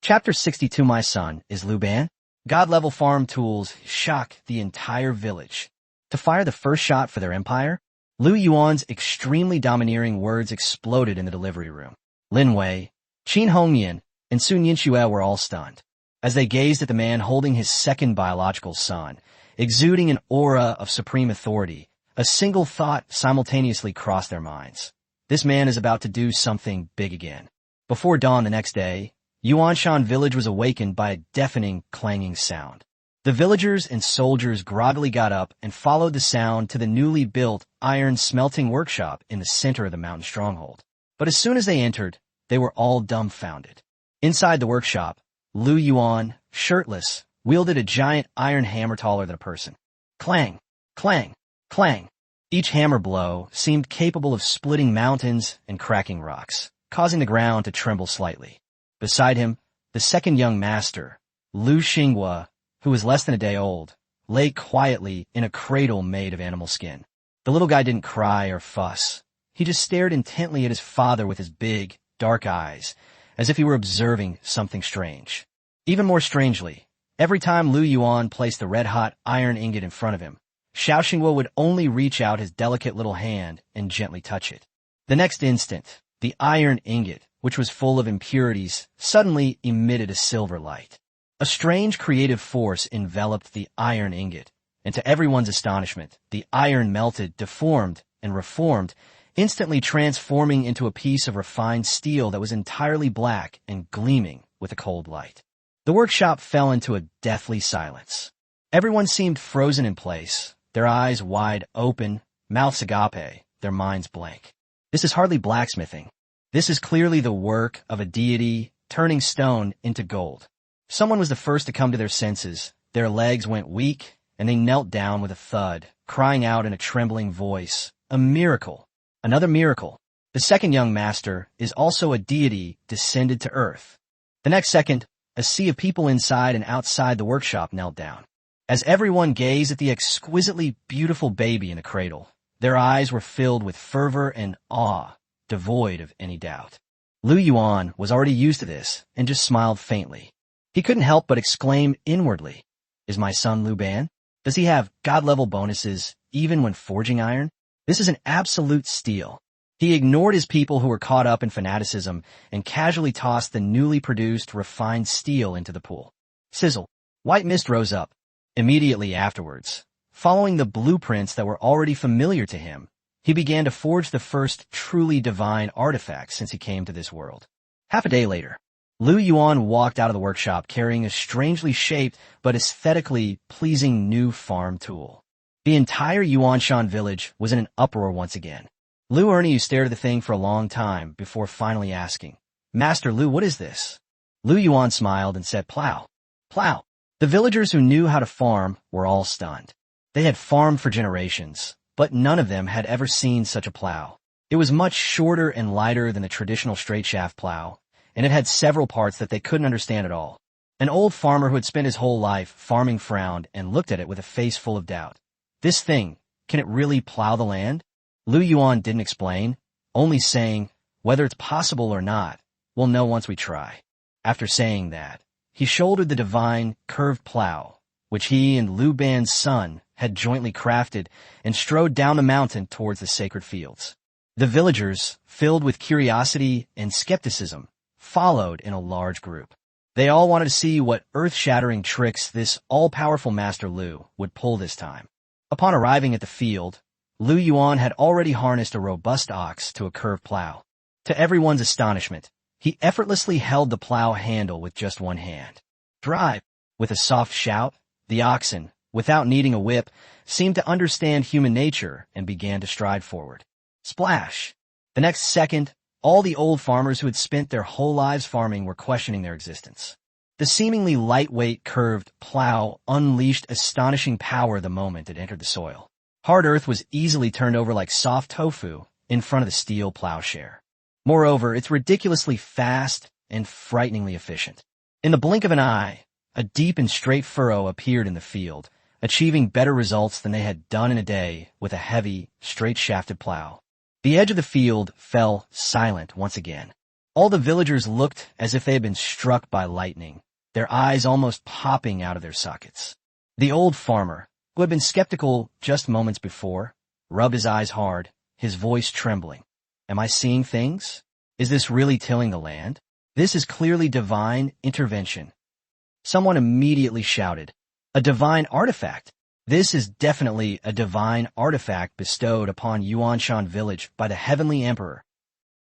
Chapter 62, my son, is Lu Ban. God-level farm tools shock the entire village. To fire the first shot for their empire, Lu Yuan's extremely domineering words exploded in the delivery room. Lin Wei, Qin Hongyan, and Sun Yinxue were all stunned. As they gazed at the man holding his second biological son, exuding an aura of supreme authority, a single thought simultaneously crossed their minds. This man is about to do something big again. Before dawn the next day, Yuanshan village was awakened by a deafening, clanging sound. The villagers and soldiers groggily got up and followed the sound to the newly built iron smelting workshop in the center of the mountain stronghold. But as soon as they entered, They were all dumbfounded. Inside the workshop, Lu Yuan, shirtless, wielded a giant iron hammer taller than a person. Clang, clang, clang. Each hammer blow seemed capable of splitting mountains and cracking rocks, causing the ground to tremble slightly. Beside him, the second young master, Lu Xinghua, who was less than a day old, lay quietly in a cradle made of animal skin. The little guy didn't cry or fuss. He just stared intently at his father with his big, dark eyes, as if he were observing something strange. Even more strangely, every time Lu Yuan placed the red-hot iron ingot in front of him, Xiao Xinghua would only reach out his delicate little hand and gently touch it. The next instant, the iron ingot, which was full of impurities, suddenly emitted a silver light. A strange creative force enveloped the iron ingot, and to everyone's astonishment, the iron melted, deformed, and reformed, instantly transforming into a piece of refined steel that was entirely black and gleaming with a cold light. The workshop fell into a deathly silence. Everyone seemed frozen in place, their eyes wide open, mouths agape, their minds blank. This is hardly blacksmithing. This is clearly the work of a deity turning stone into gold. Someone was the first to come to their senses. Their legs went weak, and they knelt down with a thud, crying out in a trembling voice, "A miracle! Another miracle!" The second young master is also a deity descended to earth. The next second, a sea of people inside and outside the workshop knelt down. As everyone gazed at the exquisitely beautiful baby in the cradle, their eyes were filled with fervor and awe, devoid of any doubt. Lu Yuan was already used to this and just smiled faintly. He couldn't help but exclaim inwardly, "Is my son Lu Ban? Does he have God-level bonuses even when forging iron? This is an absolute steal." He ignored his people who were caught up in fanaticism and casually tossed the newly produced refined steel into the pool. Sizzle. White mist rose up. Immediately afterwards, following the blueprints that were already familiar to him, he began to forge the first truly divine artifact since he came to this world. Half a day later, Lu Yuan walked out of the workshop carrying a strangely shaped but aesthetically pleasing new farm tool. The entire Yuanshan village was in an uproar once again. Lu Ernie stared at the thing for a long time before finally asking, "Master Lu, what is this?" Lu Yuan smiled and said, "Plow. Plow." The villagers who knew how to farm were all stunned. They had farmed for generations, but none of them had ever seen such a plow. It was much shorter and lighter than the traditional straight shaft plow, and it had several parts that they couldn't understand at all. An old farmer who had spent his whole life farming frowned and looked at it with a face full of doubt. "This thing, can it really plow the land?" Lu Yuan didn't explain, only saying, "Whether it's possible or not, we'll know once we try." After saying that, he shouldered the divine, curved plow, which he and Lu Ban's son had jointly crafted, and strode down the mountain towards the sacred fields. The villagers, filled with curiosity and skepticism, followed in a large group. They all wanted to see what earth-shattering tricks this all-powerful Master Lu would pull this time. Upon arriving at the field, Lu Yuan had already harnessed a robust ox to a curved plow. To everyone's astonishment, he effortlessly held the plow handle with just one hand. "Drive!" With a soft shout, the oxen, without needing a whip, seemed to understand human nature and began to stride forward. Splash! The next second, all the old farmers who had spent their whole lives farming were questioning their existence. The seemingly lightweight, curved plow unleashed astonishing power the moment it entered the soil. Hard earth was easily turned over like soft tofu in front of the steel plowshare. Moreover, it's ridiculously fast and frighteningly efficient. In the blink of an eye, a deep and straight furrow appeared in the field, achieving better results than they had done in a day with a heavy, straight-shafted plow. The edge of the field fell silent once again. All the villagers looked as if they had been struck by lightning, their eyes almost popping out of their sockets. The old farmer, who had been skeptical just moments before, rubbed his eyes hard, his voice trembling. "Am I seeing things? Is this really tilling the land? This is clearly divine intervention." Someone immediately shouted, "A divine artifact! This is definitely a divine artifact bestowed upon Yuanshan Village by the Heavenly Emperor."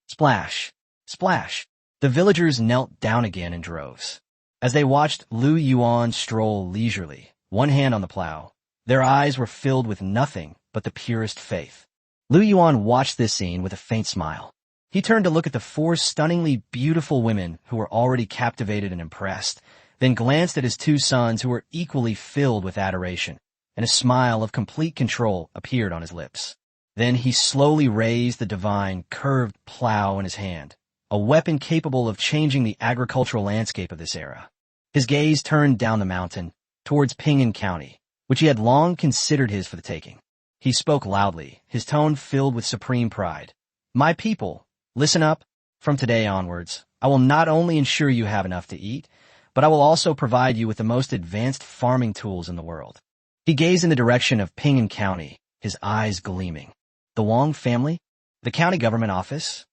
Splash! Splash! The villagers knelt down again in droves. As they watched Lu Yuan stroll leisurely, one hand on the plow, their eyes were filled with nothing but the purest faith. Lu Yuan watched this scene with a faint smile. He turned to look at the four stunningly beautiful women who were already captivated and impressed, then glanced at his two sons who were equally filled with adoration, and a smile of complete control appeared on his lips. Then he slowly raised the divine, curved plow in his hand, a weapon capable of changing the agricultural landscape of this era. His gaze turned down the mountain, towards Ping'an County, which he had long considered his for the taking. He spoke loudly, his tone filled with supreme pride. "My people, listen up. From today onwards, I will not only ensure you have enough to eat, but I will also provide you with the most advanced farming tools in the world." He gazed in the direction of Ping'an County, his eyes gleaming. The Wang family? The county government office?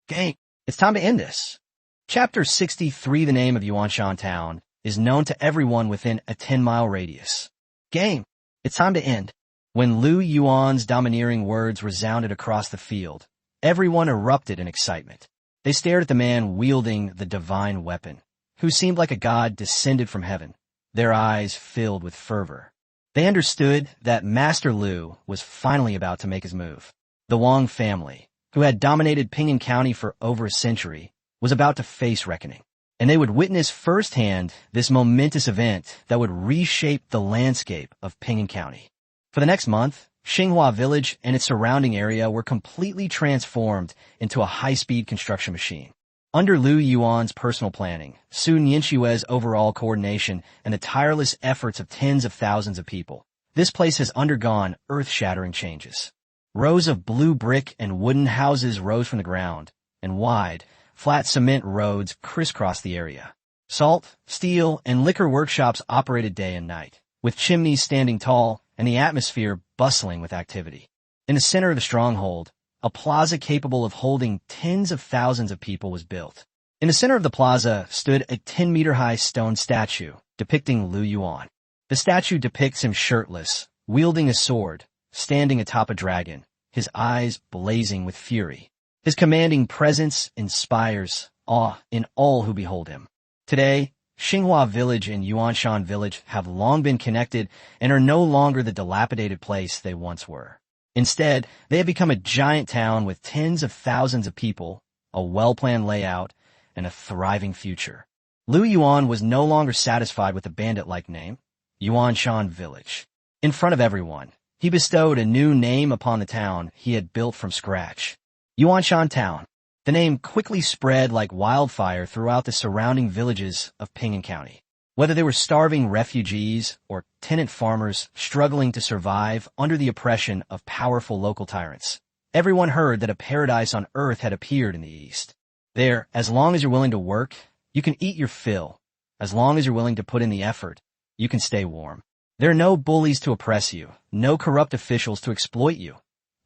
Gang, it's time to end this. Chapter 63, the name of Yuanshan Town, is known to everyone within a 10-mile radius. Game, it's time to end. When Lu Yuan's domineering words resounded across the field, everyone erupted in excitement. They stared at the man wielding the divine weapon, who seemed like a god descended from heaven, their eyes filled with fervor. They understood that Master Lu was finally about to make his move. The Wang family, who had dominated Ping'an County for over a century, was about to face reckoning, and they would witness firsthand this momentous event that would reshape the landscape of Ping'an County. For the next month, Xinghua Village and its surrounding area were completely transformed into a high-speed construction machine. Under Lu Yuan's personal planning, Sun Yinshue's overall coordination, and the tireless efforts of tens of thousands of people, this place has undergone earth-shattering changes. Rows of blue brick and wooden houses rose from the ground, and wide, flat cement roads crisscrossed the area. Salt, steel, and liquor workshops operated day and night, with chimneys standing tall and the atmosphere bustling with activity. In the center of the stronghold, a plaza capable of holding tens of thousands of people was built. In the center of the plaza stood a 10-meter-high stone statue depicting Lu Yuan. The statue depicts him shirtless, wielding a sword, standing atop a dragon, his eyes blazing with fury. His commanding presence inspires awe in all who behold him. Today, Xinghua Village and Yuanshan Village have long been connected and are no longer the dilapidated place they once were. Instead, they have become a giant town with tens of thousands of people, a well-planned layout, and a thriving future. Lu Yuan was no longer satisfied with the bandit-like name, Yuanshan Village. In front of everyone, he bestowed a new name upon the town he had built from scratch. Yuanshan Town. The name quickly spread like wildfire throughout the surrounding villages of Ping'an County. Whether they were starving refugees or tenant farmers struggling to survive under the oppression of powerful local tyrants, everyone heard that a paradise on earth had appeared in the east. There, as long as you're willing to work, you can eat your fill. As long as you're willing to put in the effort, you can stay warm. There are no bullies to oppress you, no corrupt officials to exploit you.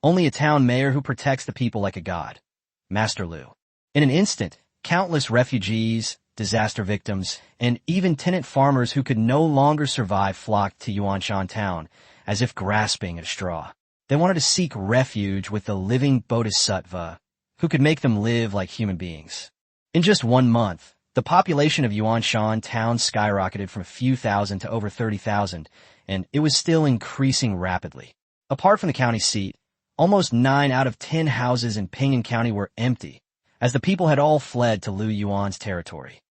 Only a town mayor who protects the people like a god. Master Lu. In an instant, countless refugees, disaster victims, and even tenant farmers who could no longer survive flocked to Yuanshan Town, as if grasping at a straw. They wanted to seek refuge with the living bodhisattva, who could make them live like human beings. In just 1 month, the population of Yuanshan Town skyrocketed from a few thousand to over 30,000, and it was still increasing rapidly. Apart from the county seat, almost 9 out of 10 houses in Ping'an County were empty, as the people had all fled to Lu Yuan's territory.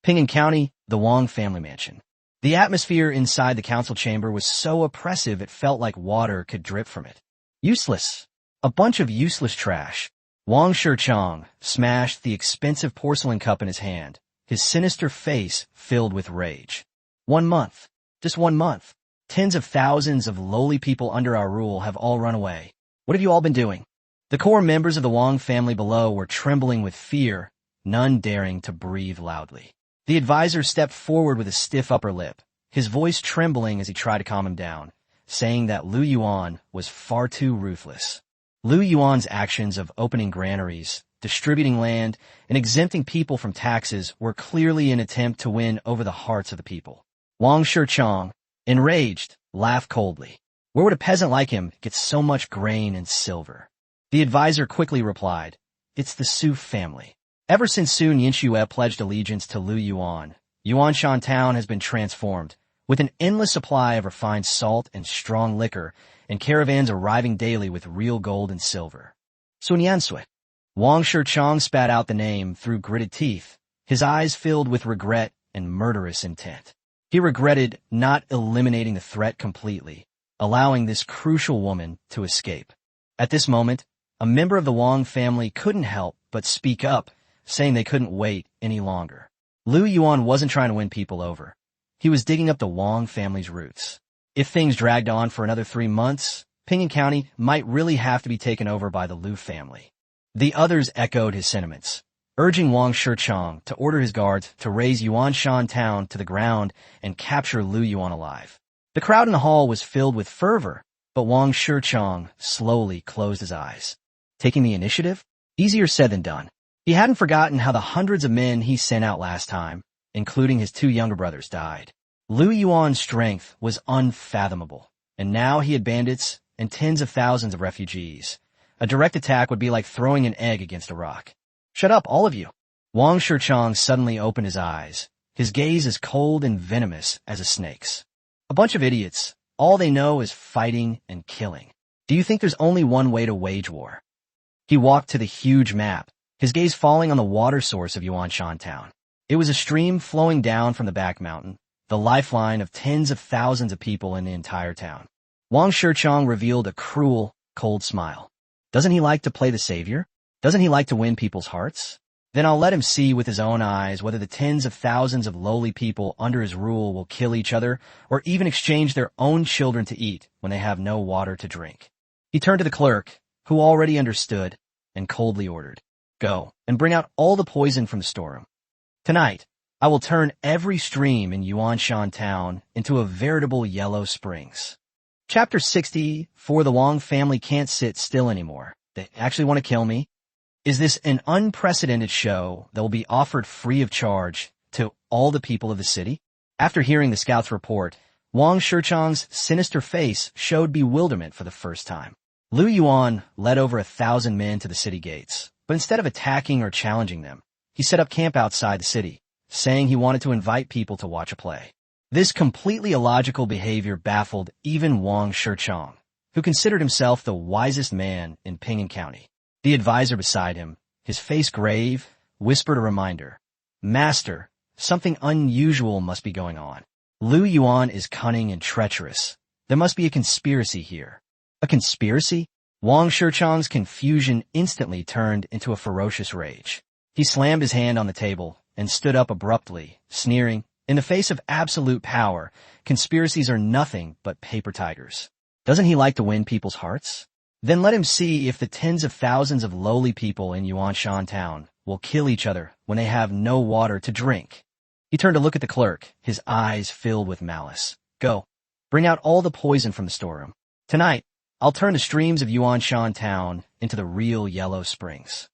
Ping'an County, the Wang family mansion. The atmosphere inside the council chamber was so oppressive it felt like water could drip from it. Useless. A bunch of useless trash. Wang Shichang smashed the expensive porcelain cup in his hand, his sinister face filled with rage. 1 month. Just 1 month. Tens of thousands of lowly people under our rule have all run away. What have you all been doing? The core members of the Wang family below were trembling with fear, none daring to breathe loudly. The advisor stepped forward with a stiff upper lip, his voice trembling as he tried to calm him down, saying that Lu Yuan was far too ruthless. Lu Yuan's actions of opening granaries, distributing land, and exempting people from taxes were clearly an attempt to win over the hearts of the people. Wang Shichang, enraged, laughed coldly. Where would a peasant like him get so much grain and silver? The advisor quickly replied, "It's the Su family." Ever since Sun Yinshue pledged allegiance to Lu Yuan, Yuanshan Town has been transformed, with an endless supply of refined salt and strong liquor, and caravans arriving daily with real gold and silver. Sun Yansui. Wang Shichong spat out the name through gritted teeth, his eyes filled with regret and murderous intent. He regretted not eliminating the threat completely, allowing this crucial woman to escape. At this moment, a member of the Wang family couldn't help but speak up, saying they couldn't wait any longer. Lu Yuan wasn't trying to win people over. He was digging up the Wang family's roots. If things dragged on for another 3 months, Ping'an County might really have to be taken over by the Lu family. The others echoed his sentiments, urging Wang Shichong to order his guards to raze Yuanshan town to the ground and capture Lu Yuan alive. The crowd in the hall was filled with fervor, but Wang Shichong slowly closed his eyes. Taking the initiative? Easier said than done. He hadn't forgotten how the hundreds of men he sent out last time, including his 2 younger brothers, died. Lu Yuan's strength was unfathomable, and now he had bandits and tens of thousands of refugees. A direct attack would be like throwing an egg against a rock. Shut up, all of you. Wang Shichong suddenly opened his eyes, his gaze as cold and venomous as a snake's. A bunch of idiots. All they know is fighting and killing. Do you think there's only one way to wage war? He walked to the huge map, his gaze falling on the water source of Yuanshan town. It was a stream flowing down from the back mountain, the lifeline of tens of thousands of people in the entire town. Wang Shichong revealed a cruel, cold smile. Doesn't he like to play the savior? Doesn't he like to win people's hearts? Then I'll let him see with his own eyes whether the tens of thousands of lowly people under his rule will kill each other or even exchange their own children to eat when they have no water to drink. He turned to the clerk, who already understood, and coldly ordered, "Go and bring out all the poison from the storeroom. Tonight, I will turn every stream in Yuanshan town into a veritable yellow springs." Chapter 60, For the Wang family can't sit still anymore. They actually want to kill me. Is this an unprecedented show that will be offered free of charge to all the people of the city? After hearing the scout's report, Wang Shichong's sinister face showed bewilderment for the first time. Lu Yuan led over 1,000 men to the city gates, but instead of attacking or challenging them, he set up camp outside the city, saying he wanted to invite people to watch a play. This completely illogical behavior baffled even Wang Shichong, who considered himself the wisest man in Ping'an County. The advisor beside him, his face grave, whispered a reminder. "Master, something unusual must be going on. Lu Yuan is cunning and treacherous. There must be a conspiracy here." A conspiracy? Wang Shichong's confusion instantly turned into a ferocious rage. He slammed his hand on the table and stood up abruptly, sneering, "In the face of absolute power, conspiracies are nothing but paper tigers. Doesn't he like to win people's hearts? Then let him see if the tens of thousands of lowly people in Yuanshan town will kill each other when they have no water to drink." He turned to look at the clerk, his eyes filled with malice. "Go, bring out all the poison from the storeroom. Tonight, I'll turn the streams of Yuanshan town into the real yellow springs."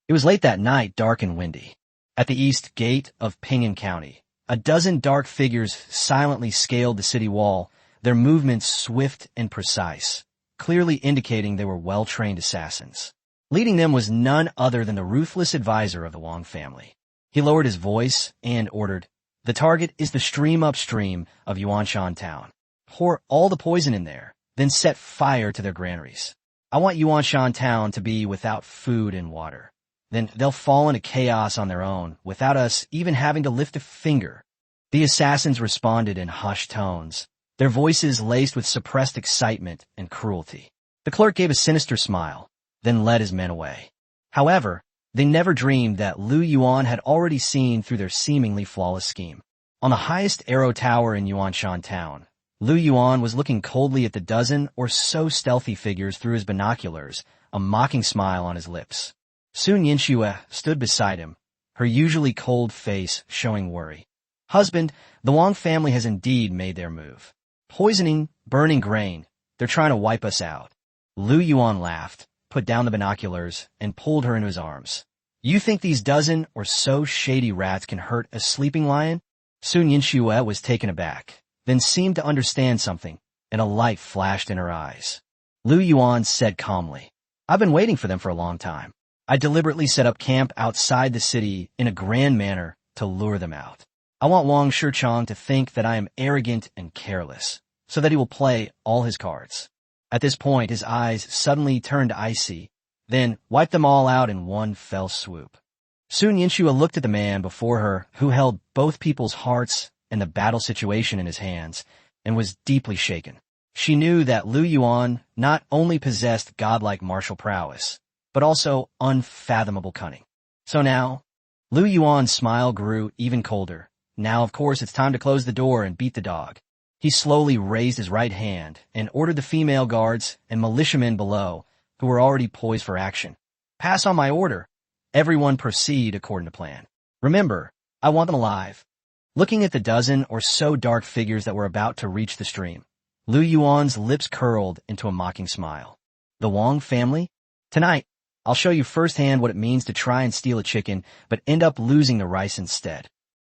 It was late that night, dark and windy. At the east gate of Ping'an County, a dozen dark figures silently scaled the city wall, their movements swift and precise, clearly indicating they were well-trained assassins. Leading them was none other than the ruthless advisor of the Wang family. He lowered his voice and ordered, "The target is the stream upstream of Yuanshan town. Pour all the poison in there, then set fire to their granaries. I want Yuanshan town to be without food and water. Then they'll fall into chaos on their own, without us even having to lift a finger." The assassins responded in hushed tones, their voices laced with suppressed excitement and cruelty. The clerk gave a sinister smile, then led his men away. However, they never dreamed that Lu Yuan had already seen through their seemingly flawless scheme. On the highest arrow tower in Yuanshan town, Lu Yuan was looking coldly at the dozen or so stealthy figures through his binoculars, a mocking smile on his lips. Sun Yinxue stood beside him, her usually cold face showing worry. "Husband, the Wang family has indeed made their move. Poisoning, burning grain, they're trying to wipe us out." Lu Yuan laughed, put down the binoculars, and pulled her into his arms. "You think these dozen or so shady rats can hurt a sleeping lion?" Sun Yinxue was taken aback, then seemed to understand something, and a light flashed in her eyes. Lu Yuan said calmly, "I've been waiting for them for a long time. I deliberately set up camp outside the city in a grand manner to lure them out. I want Wang Shichong to think that I am arrogant and careless, so that he will play all his cards." At this point, his eyes suddenly turned icy, then wiped them all out in one fell swoop. Soon Yinshua looked at the man before her who held both people's hearts and the battle situation in his hands and was deeply shaken. She knew that Lu Yuan not only possessed godlike martial prowess, but also unfathomable cunning. So now, Lu Yuan's smile grew even colder. Now, of course, it's time to close the door and beat the dog. He slowly raised his right hand and ordered the female guards and militiamen below, who were already poised for action. Pass on my order. Everyone proceed according to plan. Remember, I want them alive. Looking at the dozen or so dark figures that were about to reach the stream, Lu Yuan's lips curled into a mocking smile. The Wang family? Tonight, I'll show you firsthand what it means to try and steal a chicken, but end up losing the rice instead.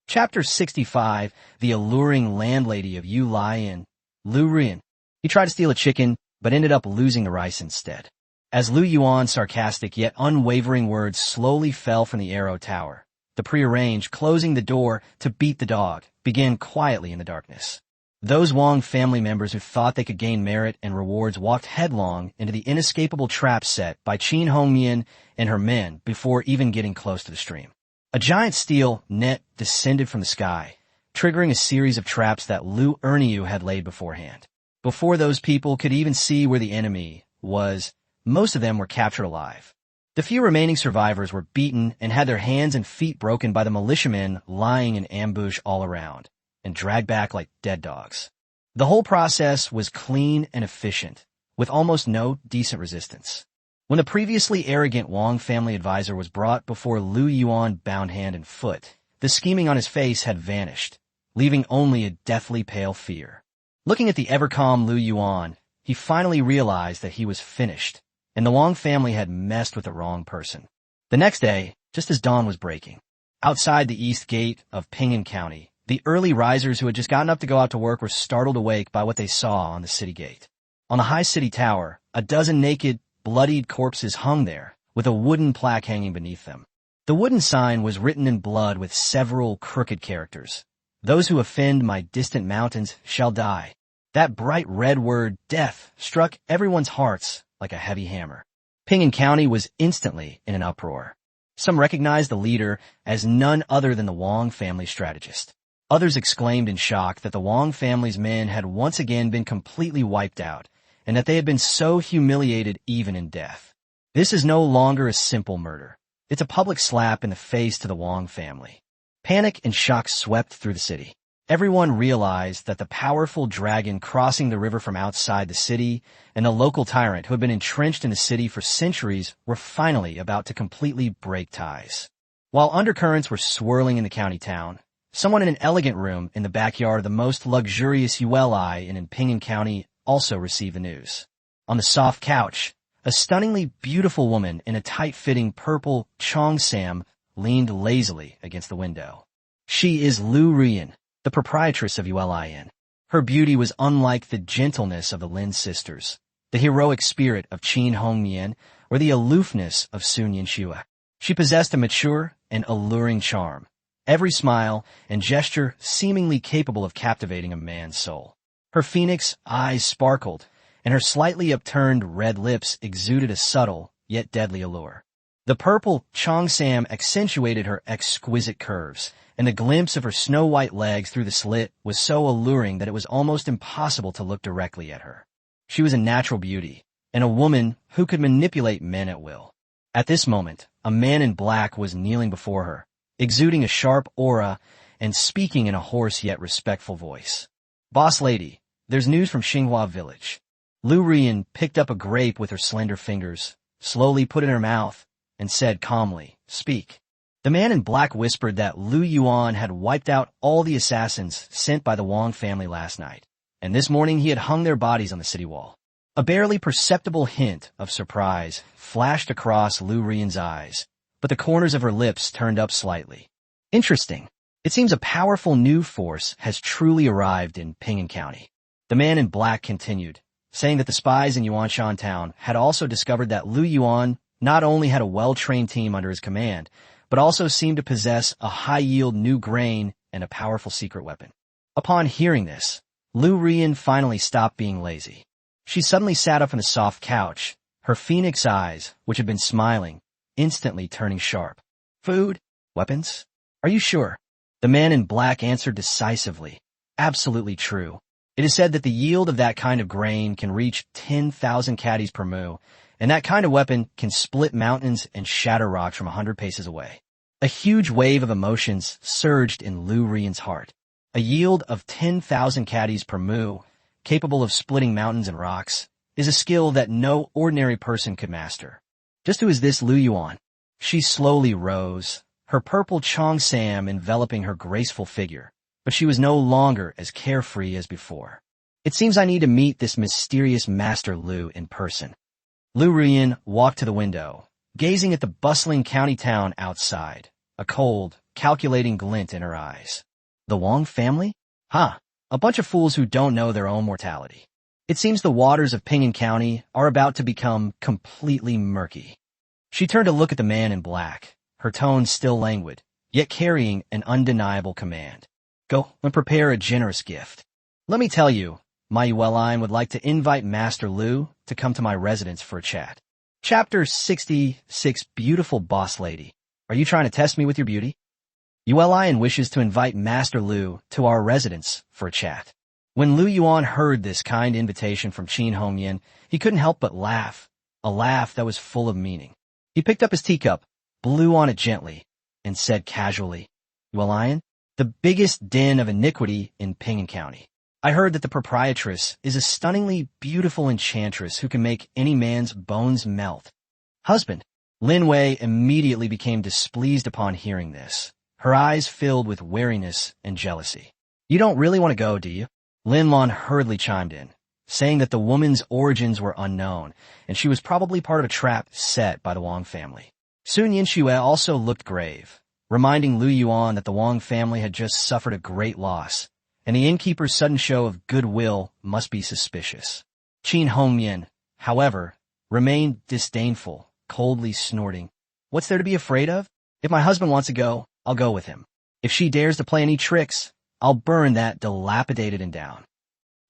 Chapter 65, The Alluring Landlady of Yu Lian, Lu Yuan. He tried to steal a chicken, but ended up losing the rice instead. As Lu Yuan's sarcastic yet unwavering words slowly fell from the arrow tower, the prearranged closing the door to beat the dog began quietly in the darkness. Those Wang family members who thought they could gain merit and rewards walked headlong into the inescapable trap set by Qin Hongmian and her men before even getting close to the stream. A giant steel net descended from the sky, triggering a series of traps that Lu Erniu had laid beforehand. Before those people could even see where the enemy was, most of them were captured alive. The few remaining survivors were beaten and had their hands and feet broken by the militiamen lying in ambush all around, and dragged back like dead dogs. The whole process was clean and efficient, with almost no decent resistance. When the previously arrogant Wang family advisor was brought before Lu Yuan bound hand and foot, the scheming on his face had vanished, leaving only a deathly pale fear. Looking at the ever-calm Lu Yuan, he finally realized that he was finished, and the Wang family had messed with the wrong person. The next day, just as dawn was breaking, outside the east gate of Ping'an County, the early risers who had just gotten up to go out to work were startled awake by what they saw on the city gate. On the high city tower, a dozen naked, bloodied corpses hung there, with a wooden plaque hanging beneath them. The wooden sign was written in blood with several crooked characters. Those who offend my distant mountains shall die. That bright red word, death, struck everyone's hearts like a heavy hammer. Ping'an County was instantly in an uproar. Some recognized the leader as none other than the Wang family strategist. Others exclaimed in shock that the Wang family's men had once again been completely wiped out, and that they had been so humiliated even in death. This is no longer a simple murder. It's a public slap in the face to the Wang family. Panic and shock swept through the city. Everyone realized that the powerful dragon crossing the river from outside the city and the local tyrant who had been entrenched in the city for centuries were finally about to completely break ties. While undercurrents were swirling in the county town, someone in an elegant room in the backyard of the most luxurious ULI in Ping'an County also received the news. On the soft couch, a stunningly beautiful woman in a tight-fitting purple cheongsam leaned lazily against the window. She is Lu Yuan, the proprietress of ULIN. Her beauty was unlike the gentleness of the Lin sisters, the heroic spirit of Qin Hongmian, or the aloofness of Sun Yinshua. She possessed a mature and alluring charm, every smile and gesture seemingly capable of captivating a man's soul. Her phoenix eyes sparkled, and her slightly upturned red lips exuded a subtle yet deadly allure. The purple cheongsam accentuated her exquisite curves, and the glimpse of her snow-white legs through the slit was so alluring that it was almost impossible to look directly at her. She was a natural beauty, and a woman who could manipulate men at will. At this moment, a man in black was kneeling before her, exuding a sharp aura and speaking in a hoarse yet respectful voice. "Boss lady, there's news from Xinghua Village." Lu Yuan picked up a grape with her slender fingers, slowly put it in her mouth, and said calmly, "Speak." The man in black whispered that Lu Yuan had wiped out all the assassins sent by the Wang family last night, and this morning he had hung their bodies on the city wall. A barely perceptible hint of surprise flashed across Lu Yuan's eyes, but the corners of her lips turned up slightly. Interesting. It seems a powerful new force has truly arrived in Ping'an County. The man in black continued, saying that the spies in Yuanshan town had also discovered that Lu Yuan not only had a well-trained team under his command, but also seemed to possess a high-yield new grain and a powerful secret weapon. Upon hearing this, Lu Yuan finally stopped being lazy. She suddenly sat up on the soft couch, her phoenix eyes, which had been smiling, instantly turning sharp. Food? Weapons? Are you sure? The man in black answered decisively. Absolutely true. It is said that the yield of that kind of grain can reach 10,000 caddies per moo, and that kind of weapon can split mountains and shatter rocks from 100 paces away. A huge wave of emotions surged in Lu Yuan's heart. A yield of 10,000 caddies per moo, capable of splitting mountains and rocks, is a skill that no ordinary person could master. Just who is this Lu Yuan? She slowly rose, her purple cheongsam enveloping her graceful figure, but she was no longer as carefree as before. It seems I need to meet this mysterious Master Lu in person. Lu Yuan walked to the window, gazing at the bustling county town outside, a cold, calculating glint in her eyes. The Wang family? Ha! A bunch of fools who don't know their own mortality. It seems the waters of Ping'an County are about to become completely murky. She turned to look at the man in black, her tone still languid, yet carrying an undeniable command. Go and prepare a generous gift. Let me tell you, my Yuan would like to invite Master Lu to come to my residence for a chat. Chapter 66, Beautiful Boss Lady. Are you trying to test me with your beauty? Yuan wishes to invite Master Lu to our residence for a chat. When Lu Yuan heard this kind invitation from Qin Hongyan, he couldn't help but laugh, a laugh that was full of meaning. He picked up his teacup, blew on it gently, and said casually, Yuan, the biggest den of iniquity in Ping'an County. I heard that the proprietress is a stunningly beautiful enchantress who can make any man's bones melt. Husband. Lin Wei immediately became displeased upon hearing this, her eyes filled with wariness and jealousy. You don't really want to go, do you? Lin Lan hurriedly chimed in, saying that the woman's origins were unknown, and she was probably part of a trap set by the Wang family. Sun Yinxue also looked grave, reminding Lu Yuan that the Wang family had just suffered a great loss, and the innkeeper's sudden show of goodwill must be suspicious. Qin Hongyan, however, remained disdainful, coldly snorting. What's there to be afraid of? If my husband wants to go, I'll go with him. If she dares to play any tricks, I'll burn that dilapidated and down.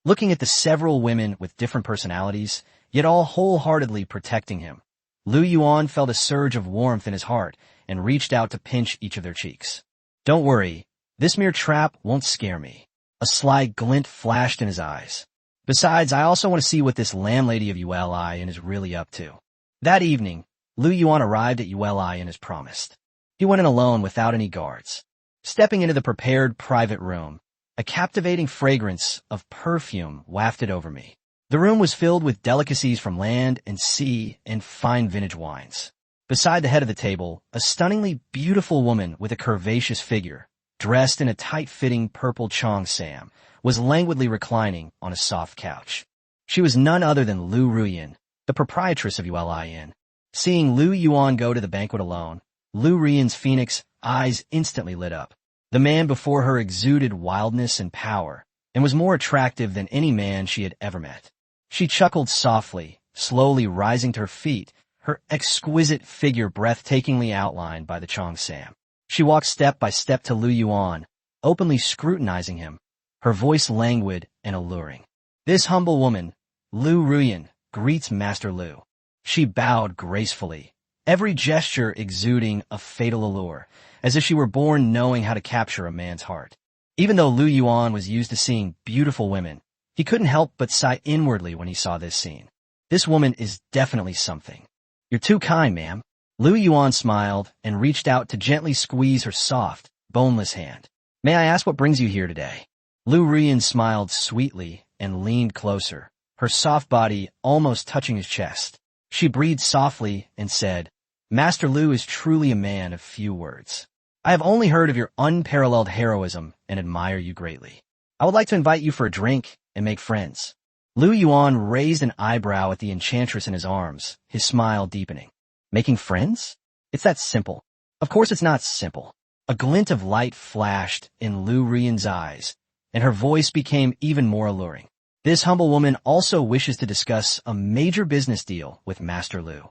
Looking at the several women with different personalities, yet all wholeheartedly protecting him, Lu Yuan felt a surge of warmth in his heart and reached out to pinch each of their cheeks. Don't worry, this mere trap won't scare me. A sly glint flashed in his eyes. Besides, I also want to see what this landlady of Yuan is really up to. That evening, Lu Yuan arrived at Yuan as promised. He went in alone without any guards. Stepping into the prepared private room, a captivating fragrance of perfume wafted over me. The room was filled with delicacies from land and sea and fine vintage wines. Beside the head of the table, a stunningly beautiful woman with a curvaceous figure, dressed in a tight-fitting purple cheongsam, was languidly reclining on a soft couch. She was none other than Lu Yuan, the proprietress of Yuan. Seeing Lu Yuan go to the banquet alone, Lu Yuan's phoenix eyes instantly lit up. The man before her exuded wildness and power, and was more attractive than any man she had ever met. She chuckled softly, slowly rising to her feet, her exquisite figure breathtakingly outlined by the cheongsam. She walked step by step to Lu Yuan, openly scrutinizing him, her voice languid and alluring. This humble woman, Lu Yuan, greets Master Lu. She bowed gracefully, every gesture exuding a fatal allure, as if she were born knowing how to capture a man's heart. Even though Lu Yuan was used to seeing beautiful women, he couldn't help but sigh inwardly when he saw this scene. This woman is definitely something. You're too kind, ma'am. Lu Yuan smiled and reached out to gently squeeze her soft, boneless hand. May I ask what brings you here today? Lu Yuan smiled sweetly and leaned closer, her soft body almost touching his chest. She breathed softly and said, Master Lu is truly a man of few words. I have only heard of your unparalleled heroism and admire you greatly. I would like to invite you for a drink and make friends. Lu Yuan raised an eyebrow at the enchantress in his arms, his smile deepening. Making friends? It's that simple. Of course it's not simple. A glint of light flashed in Lu Yuan's eyes, and her voice became even more alluring. This humble woman also wishes to discuss a major business deal with Master Lu.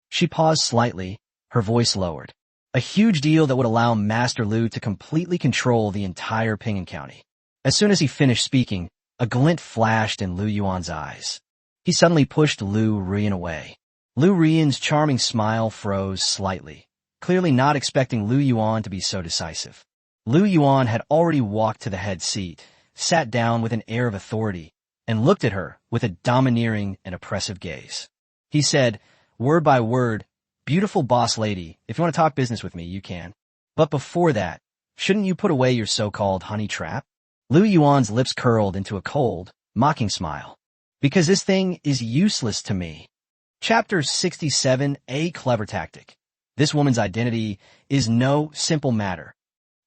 She paused slightly, her voice lowered. A huge deal that would allow Master Lu to completely control the entire Ping'an County. As soon as he finished speaking, a glint flashed in Lu Yuan's eyes. He suddenly pushed Lu Yuan away. Lu Yuan's charming smile froze slightly, clearly not expecting Lu Yuan to be so decisive. Lu Yuan had already walked to the head seat, sat down with an air of authority, and looked at her with a domineering and oppressive gaze. He said, word by word, "Beautiful boss lady, if you want to talk business with me, you can. But before that, shouldn't you put away your so-called honey trap?" Lu Yuan's lips curled into a cold, mocking smile. "Because this thing is useless to me." Chapter 67, A Clever Tactic. This woman's identity is no simple matter.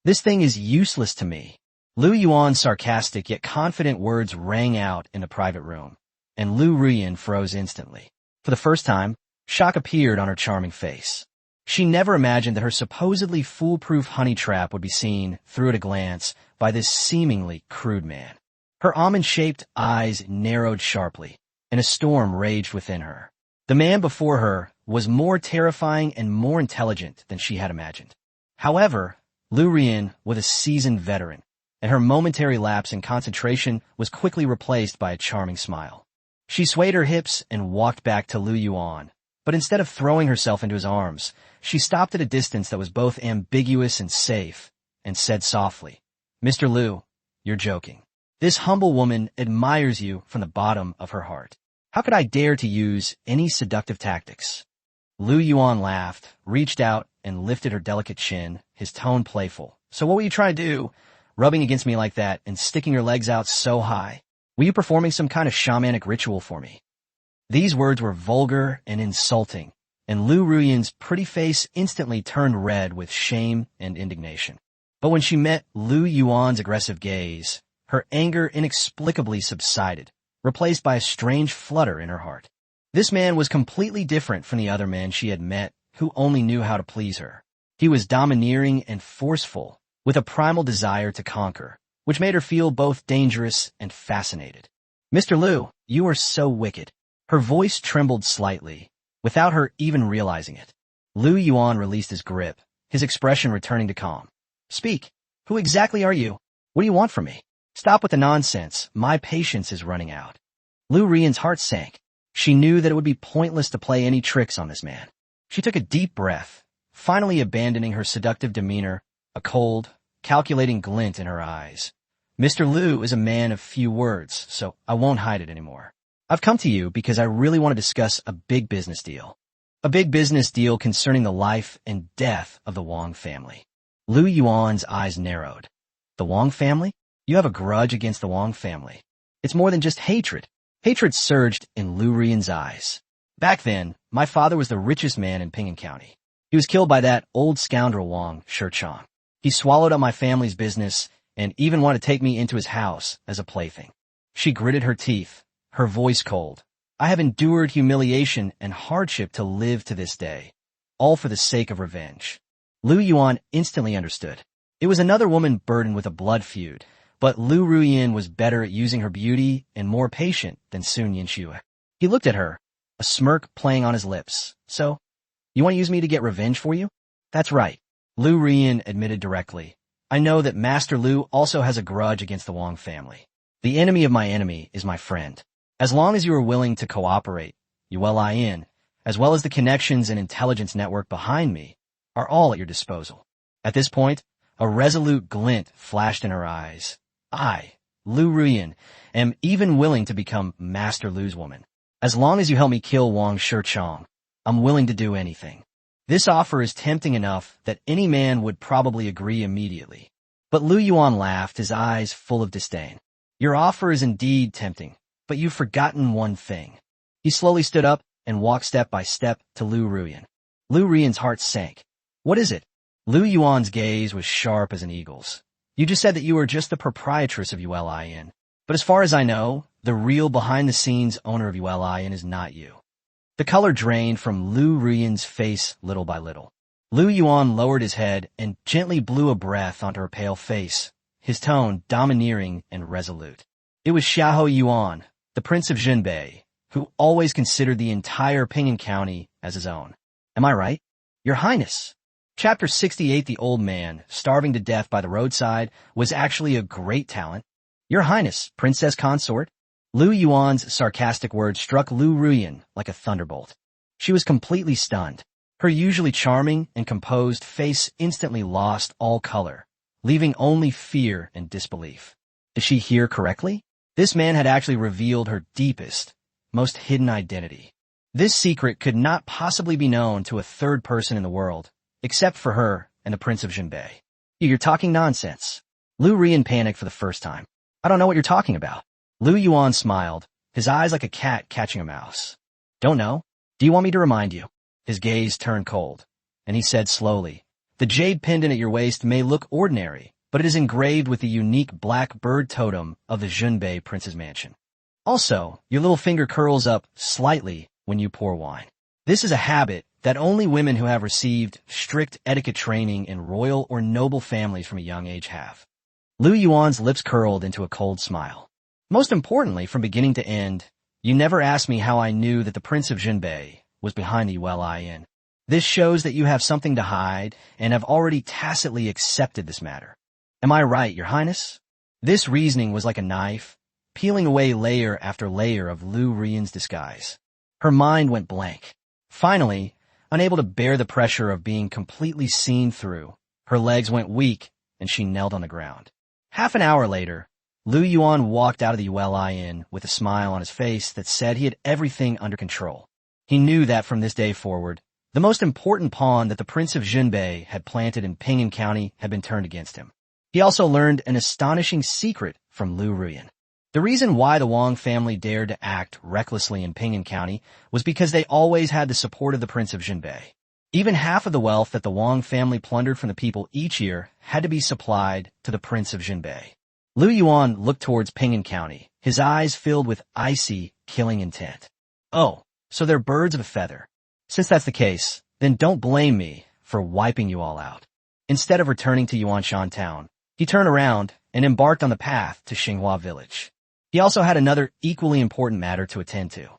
This thing is useless to me. Lu Yuan's sarcastic yet confident words rang out in the private room, and Lu Yuan froze instantly. For the first time, shock appeared on her charming face. She never imagined that her supposedly foolproof honey trap would be seen, through at a glance, by this seemingly crude man. Her almond-shaped eyes narrowed sharply, and a storm raged within her. The man before her was more terrifying and more intelligent than she had imagined. However, Lu Yuan was a seasoned veteran, and her momentary lapse in concentration was quickly replaced by a charming smile. She swayed her hips and walked back to Lu Yuan, but instead of throwing herself into his arms, she stopped at a distance that was both ambiguous and safe, and said softly, "Mr. Lu, you're joking. This humble woman admires you from the bottom of her heart. How could I dare to use any seductive tactics?" Lu Yuan laughed, reached out, and lifted her delicate chin, his tone playful. "So what were you trying to do, rubbing against me like that and sticking your legs out so high? Were you performing some kind of shamanic ritual for me?" These words were vulgar and insulting, and Lu Yuan's pretty face instantly turned red with shame and indignation. But when she met Lu Yuan's aggressive gaze, her anger inexplicably subsided, replaced by a strange flutter in her heart. This man was completely different from the other men she had met who only knew how to please her. He was domineering and forceful, with a primal desire to conquer, which made her feel both dangerous and fascinated. "Mr. Lu, you are so wicked." Her voice trembled slightly, without her even realizing it. Lu Yuan released his grip, his expression returning to calm. "Speak. Who exactly are you? What do you want from me? Stop with the nonsense. My patience is running out." Lu Yuan's heart sank. She knew that it would be pointless to play any tricks on this man. She took a deep breath, finally abandoning her seductive demeanor, a cold, calculating glint in her eyes. "Mr. Lu is a man of few words, so I won't hide it anymore. I've come to you because I really want to discuss a big business deal. A big business deal concerning the life and death of the Wang family." Lu Yuan's eyes narrowed. "The Wang family? You have a grudge against the Wang family. It's more than just hatred." Hatred surged in Lu Yuan's eyes. "Back then, my father was the richest man in Ping'an County. He was killed by that old scoundrel Wang Shichang. He swallowed up my family's business and even wanted to take me into his house as a plaything." She gritted her teeth, her voice cold. "I have endured humiliation and hardship to live to this day, all for the sake of revenge." Lu Yuan instantly understood. It was another woman burdened with a blood feud, but Lu Yuan was better at using her beauty and more patient than Sun Yinxue. He looked at her, a smirk playing on his lips. "So, you want to use me to get revenge for you?" "That's right," Lu Yuan admitted directly. "I know that Master Lu also has a grudge against the Wang family. The enemy of my enemy is my friend. As long as you are willing to cooperate, Lu Yuan, as well as the connections and intelligence network behind me, are all at your disposal." At this point, a resolute glint flashed in her eyes. "I, Lu Yuan, am even willing to become Master Lu's woman. As long as you help me kill Wang Shichang, I'm willing to do anything." This offer is tempting enough that any man would probably agree immediately. But Lu Yuan laughed, his eyes full of disdain. "Your offer is indeed tempting, but you've forgotten one thing." He slowly stood up and walked step by step to Lu Yuan. Lu Yuan's heart sank. "What is it?" Lu Yuan's gaze was sharp as an eagle's. "You just said that you were just the proprietress of Yuan. But as far as I know, the real behind-the-scenes owner of Yuan is not you." The color drained from Lu Yuan's face little by little. Lu Yuan lowered his head and gently blew a breath onto her pale face, his tone domineering and resolute. "It was Xiahou Yuan, the Prince of Zhenbei, who always considered the entire Ping'an County as his own. Am I right?" "Your Highness." Chapter 68. The old man, starving to death by the roadside, was actually a great talent. "Your Highness, Princess Consort." Lu Yuan's sarcastic words struck Lu Yuan like a thunderbolt. She was completely stunned. Her usually charming and composed face instantly lost all color, leaving only fear and disbelief. Did she hear correctly? This man had actually revealed her deepest, most hidden identity. This secret could not possibly be known to a third person in the world, except for her and the Prince of Jinbei. You're talking nonsense. Lu Yuan panicked for the first time. I don't know what you're talking about. Lu Yuan smiled, his eyes like a cat catching a mouse. Don't know? Do you want me to remind you? His gaze turned cold, and he said slowly, the jade pendant at your waist may look ordinary, but it is engraved with the unique black bird totem of the Jinbei prince's mansion. Also, your little finger curls up slightly when you pour wine. This is a habit that only women who have received strict etiquette training in royal or noble families from a young age have. Lu Yuan's lips curled into a cold smile. Most importantly, from beginning to end, you never asked me how I knew that the Prince of Jinbei was behind the Yuan. This shows that you have something to hide and have already tacitly accepted this matter. Am I right, Your Highness? This reasoning was like a knife, peeling away layer after layer of Lu Yuan's disguise. Her mind went blank. Finally, unable to bear the pressure of being completely seen through, her legs went weak and she knelt on the ground. Half an hour later, Lu Yuan walked out of the Yuan with a smile on his face that said he had everything under control. He knew that from this day forward, the most important pawn that the Prince of Jinbei had planted in Pingan County had been turned against him. He also learned an astonishing secret from Lu Yuan. The reason why the Wang family dared to act recklessly in Pingan County was because they always had the support of the Prince of Jinbei. Even half of the wealth that the Wang family plundered from the people each year had to be supplied to the Prince of Jinbei. Lu Yuan looked towards Pingan County, his eyes filled with icy, killing intent. Oh, so they're birds of a feather. Since that's the case, then don't blame me for wiping you all out. Instead of returning to Yuanshan town, he turned around and embarked on the path to Xinghua Village. He also had another equally important matter to attend to.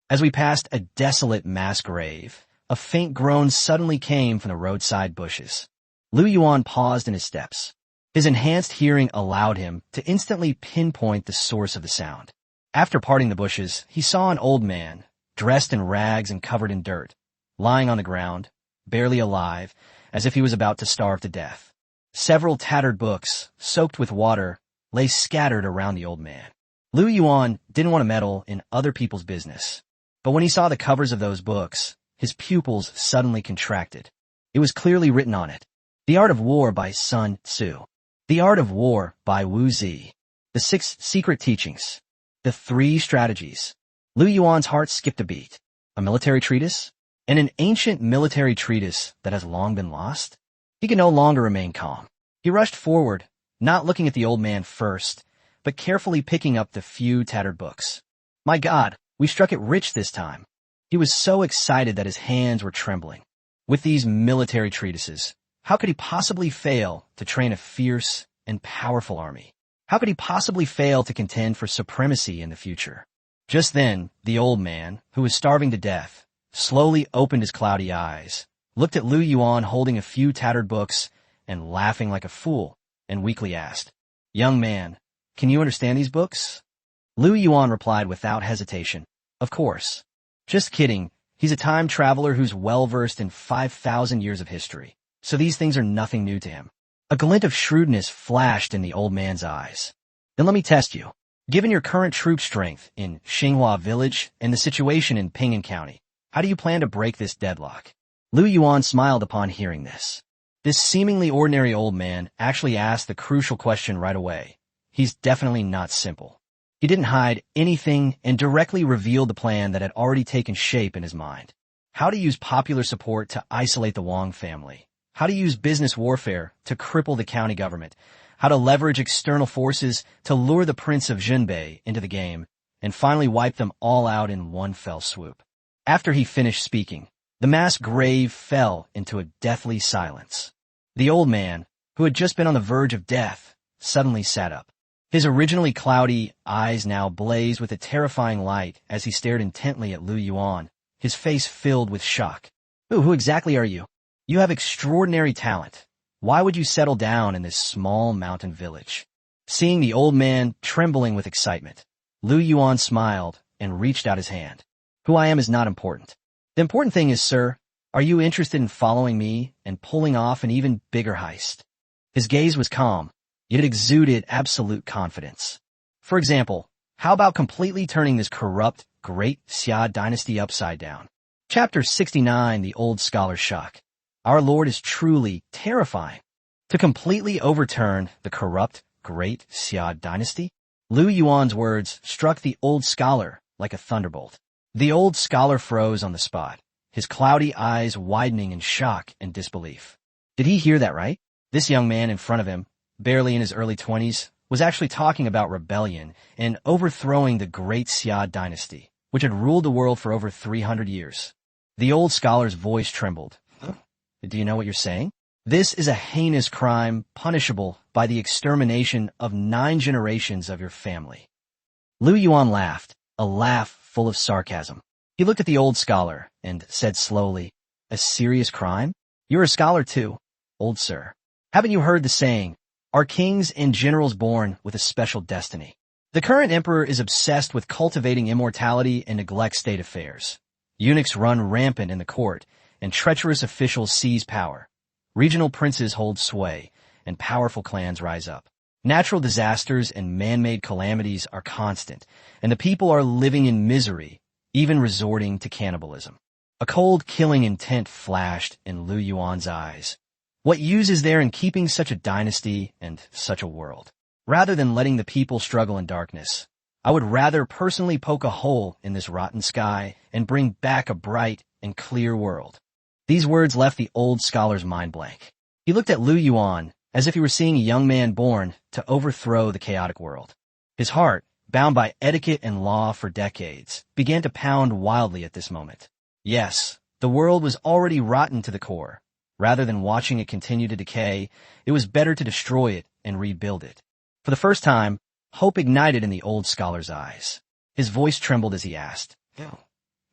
As we passed a desolate mass grave, a faint groan suddenly came from the roadside bushes. Lu Yuan paused in his steps. His enhanced hearing allowed him to instantly pinpoint the source of the sound. After parting the bushes, he saw an old man, dressed in rags and covered in dirt, lying on the ground, barely alive, as if he was about to starve to death. Several tattered books, soaked with water, lay scattered around the old man. Lu Yuan didn't want to meddle in other people's business, but when he saw the covers of those books, his pupils suddenly contracted. It was clearly written on it, The Art of War by Sun Tzu, The Art of War by Wu Zi, The 6 Secret Teachings, The 3 Strategies. Lu Yuan's heart skipped a beat. A military treatise? And an ancient military treatise that has long been lost? He could no longer remain calm. He rushed forward, not looking at the old man first, but carefully picking up the few tattered books. My God, we struck it rich this time. He was so excited that his hands were trembling. With these military treatises, how could he possibly fail to train a fierce and powerful army? How could he possibly fail to contend for supremacy in the future? Just then, the old man, who was starving to death, slowly opened his cloudy eyes, looked at Lu Yuan holding a few tattered books, and laughing like a fool, and weakly asked, Young man, can you understand these books? Lu Yuan replied without hesitation, Of course. Just kidding, he's a time traveler who's well-versed in 5,000 years of history, so these things are nothing new to him. A glint of shrewdness flashed in the old man's eyes. Then let me test you. Given your current troop strength in Xinghua Village and the situation in Pingan County, how do you plan to break this deadlock? Lu Yuan smiled upon hearing this. This seemingly ordinary old man actually asked the crucial question right away. He's definitely not simple. He didn't hide anything and directly revealed the plan that had already taken shape in his mind. How to use popular support to isolate the Wang family. How to use business warfare to cripple the county government. How to leverage external forces to lure the Prince of Jinbei into the game, and finally wipe them all out in one fell swoop. After he finished speaking, the mass grave fell into a deathly silence. The old man, who had just been on the verge of death, suddenly sat up. His originally cloudy eyes now blazed with a terrifying light as he stared intently at Lu Yuan, his face filled with shock. Who exactly are you? You have extraordinary talent. Why would you settle down in this small mountain village? Seeing the old man trembling with excitement, Lu Yuan smiled and reached out his hand. Who I am is not important. The important thing is, sir, are you interested in following me and pulling off an even bigger heist? His gaze was calm, yet it exuded absolute confidence. For example, how about completely turning this corrupt, great Xia dynasty upside down? Chapter 69, The Old Scholar's Shock. Our Lord is truly terrifying. To completely overturn the corrupt, great Xia dynasty? Lu Yuan's words struck the old scholar like a thunderbolt. The old scholar froze on the spot, his cloudy eyes widening in shock and disbelief. Did he hear that right? This young man in front of him, barely in his early 20s, was actually talking about rebellion and overthrowing the great Xia dynasty, which had ruled the world for over 300 years. The old scholar's voice trembled. Do you know what you're saying? This is a heinous crime punishable by the extermination of 9 generations of your family. Lu Yuan laughed, a laugh full of sarcasm. He looked at the old scholar and said slowly, "A serious crime? You're a scholar too, old sir. Haven't you heard the saying, are kings and generals born with a special destiny? The current emperor is obsessed with cultivating immortality and neglects state affairs. Eunuchs run rampant in the court, and treacherous officials seize power. Regional princes hold sway, and powerful clans rise up. Natural disasters and man-made calamities are constant, and the people are living in misery, even resorting to cannibalism." A cold, killing intent flashed in Lu Yuan's eyes. What use is there in keeping such a dynasty and such a world? Rather than letting the people struggle in darkness, I would rather personally poke a hole in this rotten sky and bring back a bright and clear world. These words left the old scholar's mind blank. He looked at Lu Yuan as if he were seeing a young man born to overthrow the chaotic world. His heart, bound by etiquette and law for decades, began to pound wildly at this moment. Yes, the world was already rotten to the core. Rather than watching it continue to decay, it was better to destroy it and rebuild it. For the first time, hope ignited in the old scholar's eyes. His voice trembled as he asked,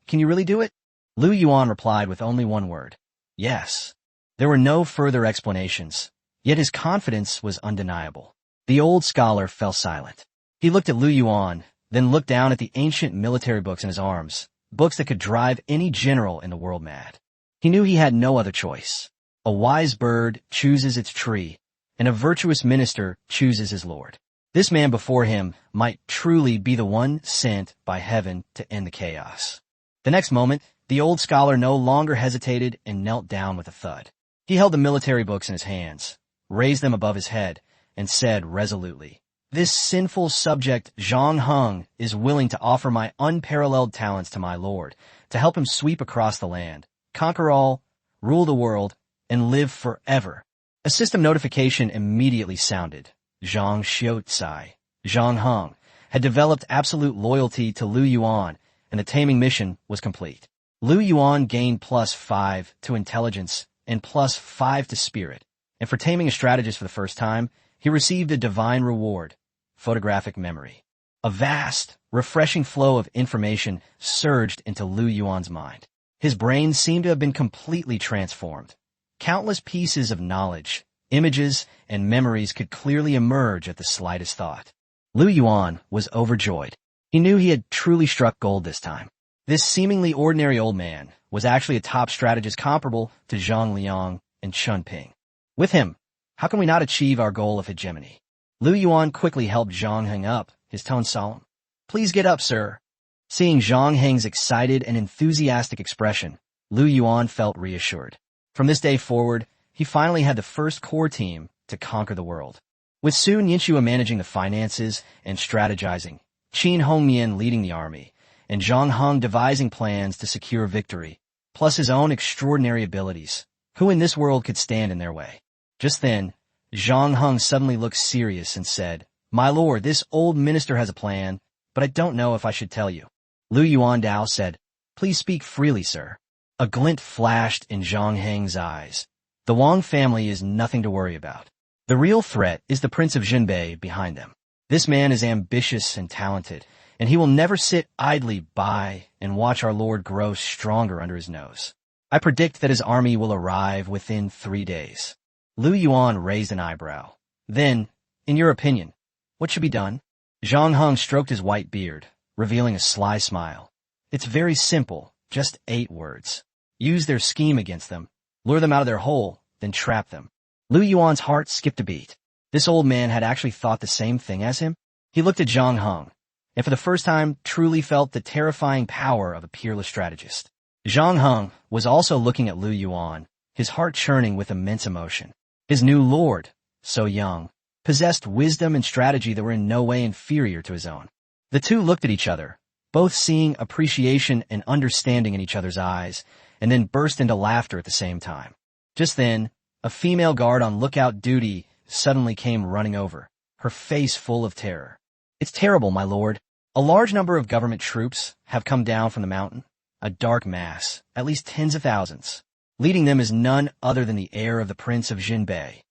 "Can you really do it?" Lu Yuan replied with only one word, "Yes." There were no further explanations, yet his confidence was undeniable. The old scholar fell silent. He looked at Lu Yuan, then looked down at the ancient military books in his arms, books that could drive any general in the world mad. He knew he had no other choice. A wise bird chooses its tree, and a virtuous minister chooses his lord. This man before him might truly be the one sent by heaven to end the chaos. The next moment, the old scholar no longer hesitated and knelt down with a thud. He held the military books in his hands, raised them above his head, and said resolutely, "This sinful subject Zhang Heng is willing to offer my unparalleled talents to my lord, to help him sweep across the land, conquer all, rule the world, and live forever." A system notification immediately sounded. Zhang Xiucai, Zhang Heng, had developed absolute loyalty to Lu Yuan, and the taming mission was complete. Lu Yuan gained +5 to intelligence and +5 to spirit, and for taming a strategist for the first time, he received a divine reward, photographic memory. A vast, refreshing flow of information surged into Lu Yuan's mind. His brain seemed to have been completely transformed. Countless pieces of knowledge, images, and memories could clearly emerge at the slightest thought. Lu Yuan was overjoyed. He knew he had truly struck gold this time. This seemingly ordinary old man was actually a top strategist comparable to Zhang Liang and Chun Ping. With him, how can we not achieve our goal of hegemony? Lu Yuan quickly helped Zhang Heng up, his tone solemn. "Please get up, sir." Seeing Zhang Heng's excited and enthusiastic expression, Lu Yuan felt reassured. From this day forward, he finally had the first core team to conquer the world. With Su Nianxua managing the finances and strategizing, Qin Hongmian leading the army, and Zhang Heng devising plans to secure victory, plus his own extraordinary abilities, who in this world could stand in their way? Just then, Zhang Heng suddenly looked serious and said, "My lord, this old minister has a plan, but I don't know if I should tell you." Lu Yuan Dao said, "Please speak freely, sir." A glint flashed in Zhang Heng's eyes. The Wang family is nothing to worry about. The real threat is the Prince of Jinbei behind them. This man is ambitious and talented, and he will never sit idly by and watch our Lord grow stronger under his nose. I predict that his army will arrive within 3 days. Lu Yuan raised an eyebrow. Then, in your opinion, what should be done? Zhang Heng stroked his white beard, revealing a sly smile. It's very simple, Just 8 words. Use their scheme against them, lure them out of their hole, then trap them. Lu Yuan's heart skipped a beat. This old man had actually thought the same thing as him. He looked at Zhang Heng, and for the first time truly felt the terrifying power of a peerless strategist. Zhang Heng was also looking at Lu Yuan, his heart churning with immense emotion. His new lord, so young, possessed wisdom and strategy that were in no way inferior to his own. The two looked at each other, both seeing appreciation and understanding in each other's eyes, and then burst into laughter at the same time. Just then, a female guard on lookout duty suddenly came running over, her face full of terror. "It's terrible, my lord. A large number of government troops have come down from the mountain, a dark mass, at least tens of thousands. Leading them is none other than the heir of the Prince of Jinbei."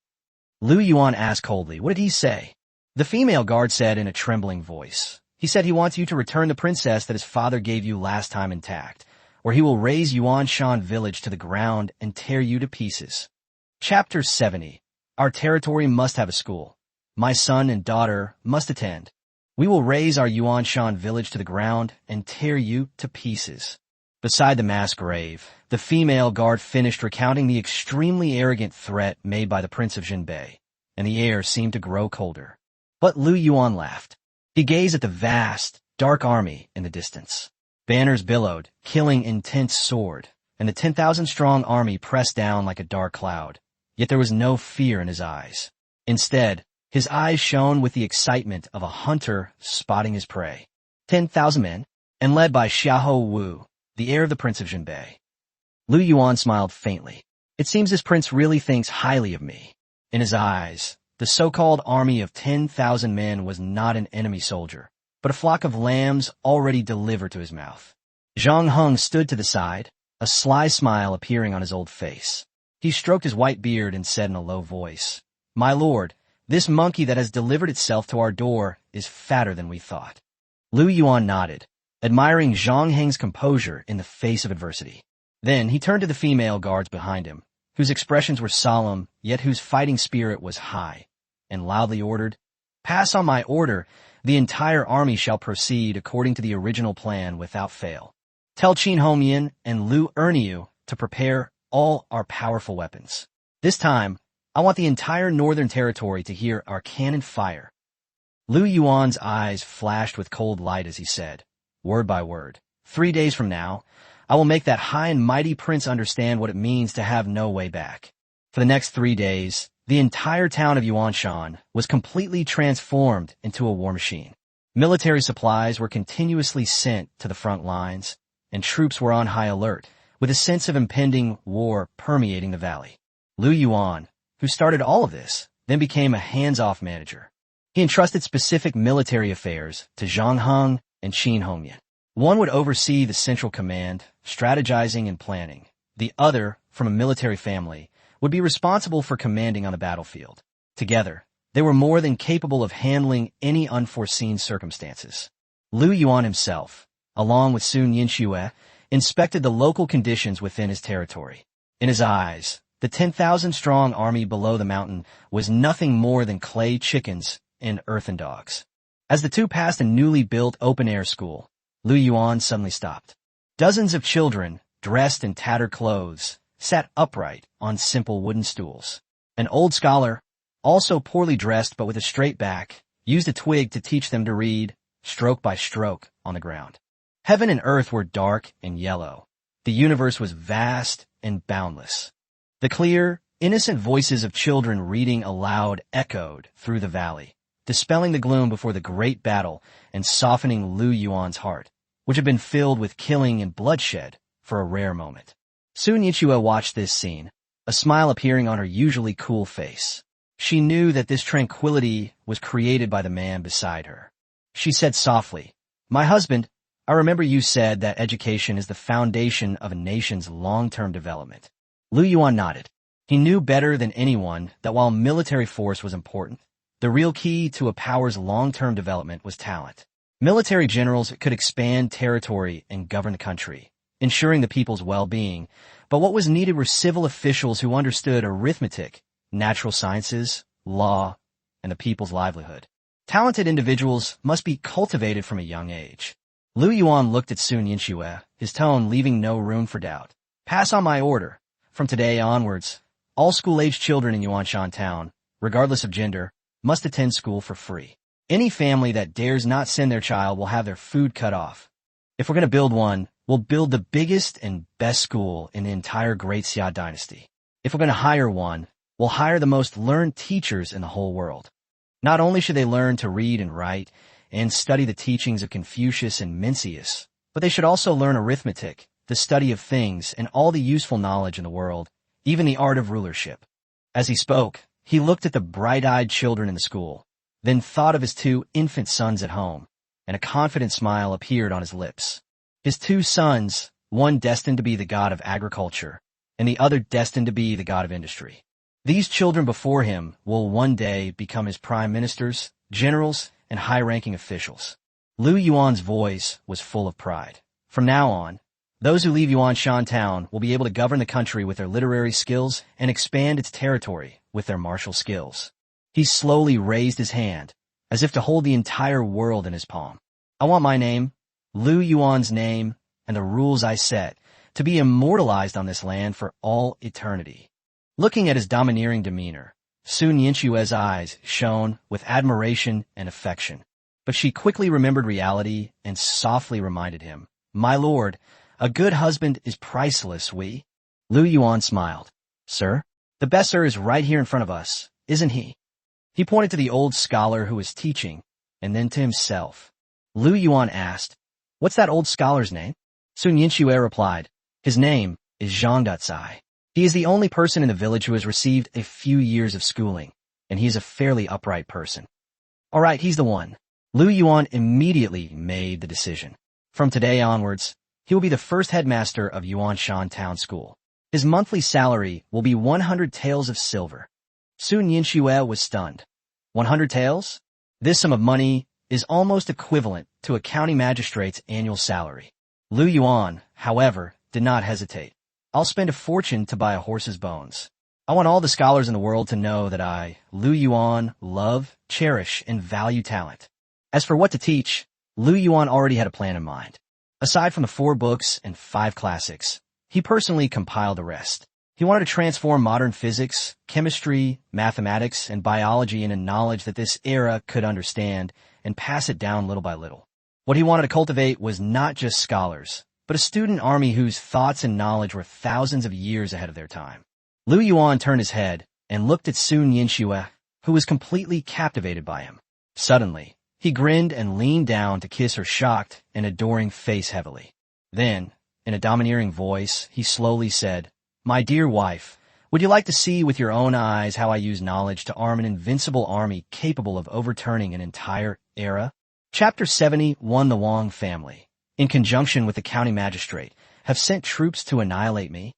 Lu Yuan asked coldly, "What did he say?" The female guard said in a trembling voice, "He said he wants you to return the princess that his father gave you last time intact, or he will raze Yuanshan Village to the ground and tear you to pieces." Chapter 70. Our territory must have a school. My son and daughter must attend. We will raze our Yuanshan Village to the ground and tear you to pieces. Beside the mass grave, the female guard finished recounting the extremely arrogant threat made by the Prince of Jinbei, and the air seemed to grow colder. But Lu Yuan laughed. He gazed at the vast, dark army in the distance. Banners billowed, killing intense sword, and the 10,000-strong army pressed down like a dark cloud. Yet there was no fear in his eyes. Instead, his eyes shone with the excitement of a hunter spotting his prey. 10,000 men, and led by Xiahou Wu, the heir of the Prince of Jinbei. Lu Yuan smiled faintly. It seems this prince really thinks highly of me. In his eyes, the so-called army of 10,000 men was not an enemy soldier, but a flock of lambs already delivered to his mouth. Zhang Heng stood to the side, a sly smile appearing on his old face. He stroked his white beard and said in a low voice, "My lord, this monkey that has delivered itself to our door is fatter than we thought." Lu Yuan nodded, admiring Zhang Heng's composure in the face of adversity. Then he turned to the female guards behind him, whose expressions were solemn, yet whose fighting spirit was high, and loudly ordered, "Pass on my order. The entire army shall proceed according to the original plan without fail. Tell Qin Hongyan and Lu Erniu to prepare all our powerful weapons. This time, I want the entire northern territory to hear our cannon fire." Lu Yuan's eyes flashed with cold light as he said, word by word, 3 days from now, I will make that high and mighty prince understand what it means to have no way back. For the next 3 days, the entire town of Yuanshan was completely transformed into a war machine. Military supplies were continuously sent to the front lines, and troops were on high alert, with a sense of impending war permeating the valley. Lu Yuan, who started all of this, then became a hands-off manager. He entrusted specific military affairs to Zhang Heng and Qin Hongyan. One would oversee the central command, strategizing and planning. The other, from a military family, would be responsible for commanding on the battlefield. Together, they were more than capable of handling any unforeseen circumstances. Lu Yuan himself, along with Sun Yinxue, inspected the local conditions within his territory. In his eyes, the 10,000-strong army below the mountain was nothing more than clay chickens and earthen dogs. As the two passed a newly built open-air school, Lu Yuan suddenly stopped. Dozens of children, dressed in tattered clothes, sat upright on simple wooden stools. An old scholar, also poorly dressed but with a straight back, used a twig to teach them to read, stroke by stroke, on the ground. Heaven and earth were dark and yellow. The universe was vast and boundless. The clear, innocent voices of children reading aloud echoed through the valley, dispelling the gloom before the great battle and softening Lu Yuan's heart, which had been filled with killing and bloodshed for a rare moment. Sun Yinxue watched this scene, a smile appearing on her usually cool face. She knew that this tranquility was created by the man beside her. She said softly, "My husband, I remember you said that education is the foundation of a nation's long-term development." Lu Yuan nodded. He knew better than anyone that while military force was important, the real key to a power's long-term development was talent. Military generals could expand territory and govern the country, ensuring the people's well-being, but what was needed were civil officials who understood arithmetic, natural sciences, law, and the people's livelihood. Talented individuals must be cultivated from a young age. Lu Yuan looked at Sun Yinxue, his tone leaving no room for doubt. Pass on my order. From today onwards, all school-aged children in Yuanshan town, regardless of gender, must attend school for free. Any family that dares not send their child will have their food cut off. If we're going to build one, we'll build the biggest and best school in the entire Great Xia dynasty. If we're going to hire one, we'll hire the most learned teachers in the whole world. Not only should they learn to read and write and study the teachings of Confucius and Mencius, but they should also learn arithmetic, the study of things, and all the useful knowledge in the world, even the art of rulership. As he spoke, he looked at the bright-eyed children in the school, then thought of his 2 infant sons at home, and a confident smile appeared on his lips. His 2 sons, one destined to be the god of agriculture, and the other destined to be the god of industry. These children before him will one day become his prime ministers, generals, and high-ranking officials. Lu Yuan's voice was full of pride. From now on, those who leave Yuanshan town will be able to govern the country with their literary skills and expand its territory with their martial skills. He slowly raised his hand, as if to hold the entire world in his palm. I want my name, Lu Yuan's name, and the rules I set, to be immortalized on this land for all eternity. Looking at his domineering demeanor, Sun Yinxue's eyes shone with admiration and affection. But she quickly remembered reality and softly reminded him, My lord, a good husband is priceless, Lu Yuan smiled. Sir, the best sir is right here in front of us, isn't he? He pointed to the old scholar who was teaching, and then to himself. Lu Yuan asked, What's that old scholar's name? Sun Yinxue replied, His name is Zhang Ducai. He is the only person in the village who has received a few years of schooling, and he is a fairly upright person. All right, he's the one. Lu Yuan immediately made the decision. From today onwards, he will be the first headmaster of Yuanshan Town School. His monthly salary will be 100 taels of silver. Sun Yinxue was stunned. 100 taels? This sum of money is almost equivalent to a county magistrate's annual salary. Lu Yuan, however, did not hesitate. I'll spend a fortune to buy a horse's bones. I want all the scholars in the world to know that I, Lu Yuan, love, cherish, and value talent. As for what to teach, Lu Yuan already had a plan in mind. Aside from the 4 books and 5 classics, he personally compiled the rest. He wanted to transform modern physics, chemistry, mathematics, and biology into knowledge that this era could understand and pass it down little by little. What he wanted to cultivate was not just scholars, but a student army whose thoughts and knowledge were thousands of years ahead of their time. Lu Yuan turned his head and looked at Sun Yinxue, who was completely captivated by him. Suddenly, he grinned and leaned down to kiss her shocked and adoring face heavily. Then, in a domineering voice, he slowly said, My dear wife, would you like to see with your own eyes how I use knowledge to arm an invincible army capable of overturning an entire era? Chapter 71. The Wang family, in conjunction with the county magistrate, have sent troops to annihilate me.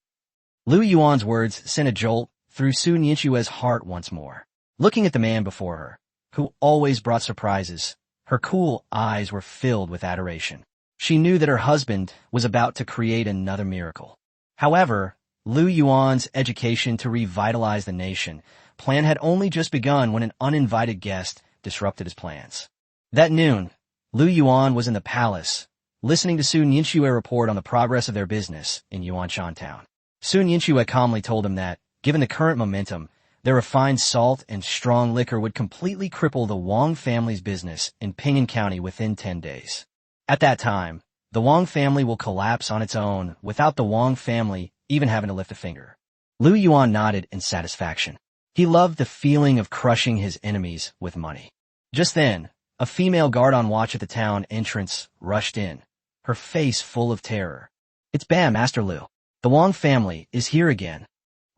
Lu Yuan's words sent a jolt through Sun Yinxue's heart once more. Looking at the man before her, who always brought surprises, her cool eyes were filled with adoration. She knew that her husband was about to create another miracle. However, Lu Yuan's education to revitalize the nation plan had only just begun when an uninvited guest disrupted his plans. That noon, Lu Yuan was in the palace, listening to Sun Yinxue report on the progress of their business in Yuanshan town. Sun Yinxue calmly told him that, given the current momentum, their refined salt and strong liquor would completely cripple the Wang family's business in Ping'an County within 10 days. At that time, the Wang family will collapse on its own without the Wang family even having to lift a finger. Lu Yuan nodded in satisfaction. He loved the feeling of crushing his enemies with money. Just then, a female guard on watch at the town entrance rushed in, her face full of terror. It's Bam, Master Lu. The Wang family is here again.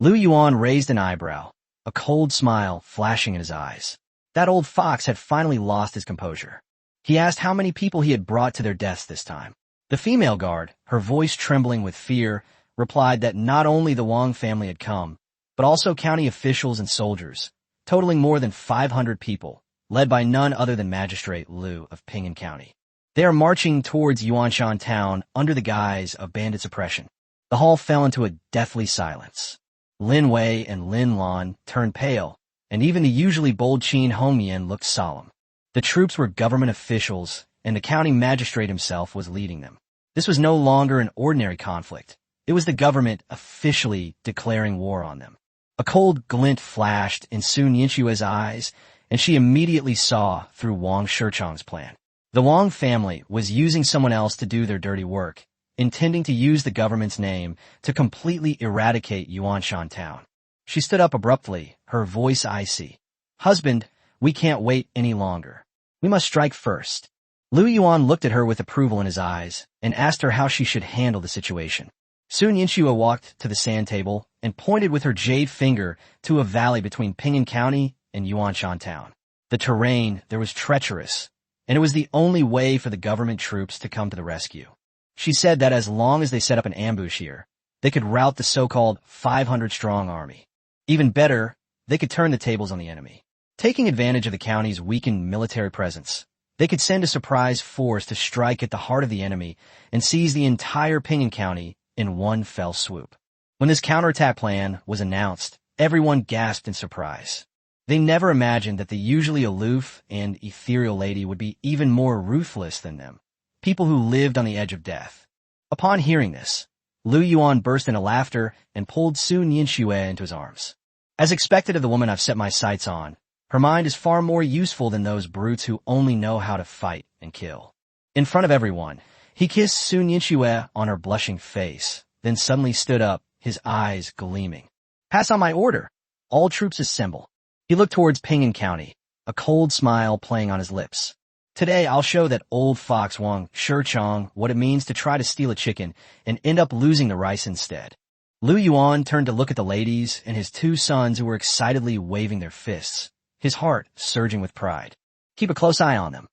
Lu Yuan raised an eyebrow, a cold smile flashing in his eyes. That old fox had finally lost his composure. He asked how many people he had brought to their deaths this time. The female guard, her voice trembling with fear, replied that not only the Wang family had come, but also county officials and soldiers, totaling more than 500 people, led by none other than Magistrate Lu of Ping'an County. They are marching towards Yuanshan town under the guise of bandit suppression. The hall fell into a deathly silence. Lin Wei and Lin Lan turned pale, and even the usually bold Qin Hongyan looked solemn. The troops were government officials, and the county magistrate himself was leading them. This was no longer an ordinary conflict. It was the government officially declaring war on them. A cold glint flashed in Sun Yinshue's eyes, and she immediately saw through Wang Shichang's plan. The Wang family was using someone else to do their dirty work, intending to use the government's name to completely eradicate Yuanshan town. She stood up abruptly, her voice icy. "Husband, we can't wait any longer. We must strike first." Lu Yuan looked at her with approval in his eyes and asked her how she should handle the situation. Sun Yinshue walked to the sand table and pointed with her jade finger to a valley between Pingan County and Yuanshan town. The terrain there was treacherous, and it was the only way for the government troops to come to the rescue. She said that as long as they set up an ambush here, they could rout the so-called 500-strong army. Even better, they could turn the tables on the enemy. Taking advantage of the county's weakened military presence, they could send a surprise force to strike at the heart of the enemy and seize the entire Pingan County in one fell swoop. When this counterattack plan was announced, everyone gasped in surprise. They never imagined that the usually aloof and ethereal lady would be even more ruthless than them, people who lived on the edge of death. Upon hearing this, Lu Yuan burst into laughter and pulled Sun Yinshue into his arms. As expected of the woman I've set my sights on, her mind is far more useful than those brutes who only know how to fight and kill. In front of everyone, he kissed Sun Yinshue on her blushing face, then suddenly stood up, his eyes gleaming. "Pass on my order. All troops assemble." He looked towards Pingan County, a cold smile playing on his lips. "Today I'll show that old fox Wang Shichang what it means to try to steal a chicken and end up losing the rice instead." Lu Yuan turned to look at the ladies and his two sons who were excitedly waving their fists, his heart surging with pride. "Keep a close eye on them.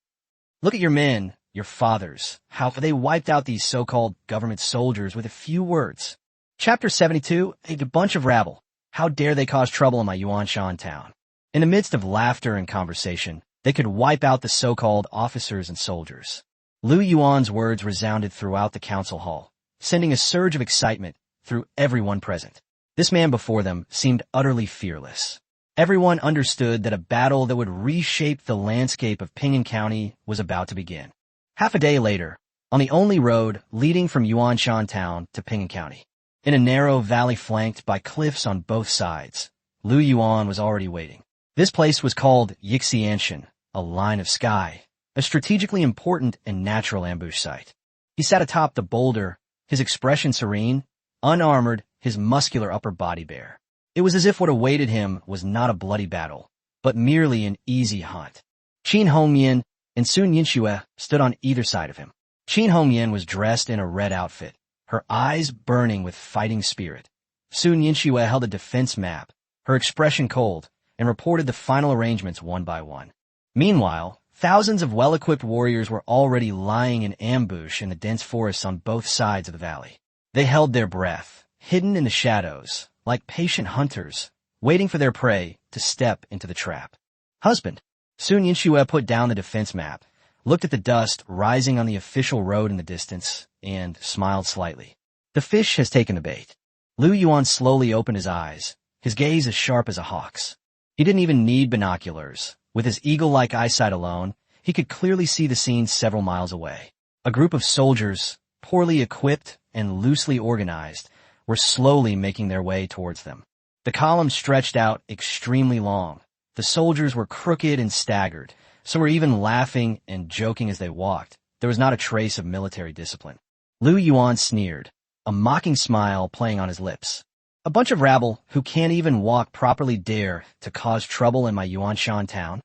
Look at your men, your fathers, how they wiped out these so-called government soldiers with a few words." Chapter 72, a bunch of rabble. How dare they cause trouble in my Yuanshan town? In the midst of laughter and conversation, they could wipe out the so-called officers and soldiers. Lu Yuan's words resounded throughout the council hall, sending a surge of excitement through everyone present. This man before them seemed utterly fearless. Everyone understood that a battle that would reshape the landscape of Pingan County was about to begin. Half a day later, on the only road leading from Yuanshan town to Pingan County, in a narrow valley flanked by cliffs on both sides, Lu Yuan was already waiting. This place was called Yixianshan, a line of sky, a strategically important and natural ambush site. He sat atop the boulder, his expression serene, unarmored, his muscular upper body bare. It was as if what awaited him was not a bloody battle, but merely an easy hunt. Qin Hongyan and Sun Yinshue stood on either side of him. Qin Hongyan was dressed in a red outfit, her eyes burning with fighting spirit. Sun Yinshue held a defense map, her expression cold, and reported the final arrangements one by one. Meanwhile, thousands of well-equipped warriors were already lying in ambush in the dense forests on both sides of the valley. They held their breath, hidden in the shadows, like patient hunters, waiting for their prey to step into the trap. "Husband." Sun Yinshue put down the defense map, looked at the dust rising on the official road in the distance, and smiled slightly. "The fish has taken the bait." Lu Yuan slowly opened his eyes, his gaze as sharp as a hawk's. He didn't even need binoculars. With his eagle-like eyesight alone, he could clearly see the scene several miles away. A group of soldiers, poorly equipped and loosely organized, were slowly making their way towards them. The column stretched out extremely long. The soldiers were crooked and staggered, so were even laughing and joking as they walked. There was not a trace of military discipline. Lu Yuan sneered, a mocking smile playing on his lips. "A bunch of rabble who can't even walk properly dare to cause trouble in my Yuanshan town?"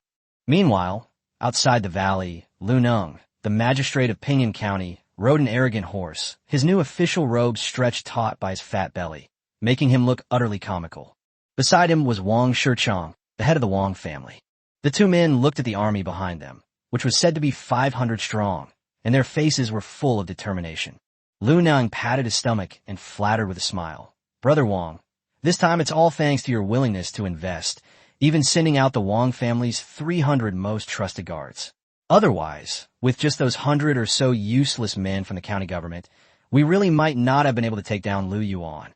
Meanwhile, outside the valley, Lu Neng, the magistrate of Pingan County, rode an arrogant horse, his new official robe stretched taut by his fat belly, making him look utterly comical. Beside him was Wang Shichang, the head of the Wang family. The two men looked at the army behind them, which was said to be 500 strong, and their faces were full of determination. Lu Neng patted his stomach and flattered with a smile. "Brother Wang, this time it's all thanks to your willingness to invest, even sending out the Wang family's 300 most trusted guards. Otherwise, with just those 100 or so useless men from the county government, we really might not have been able to take down Lu Yuan."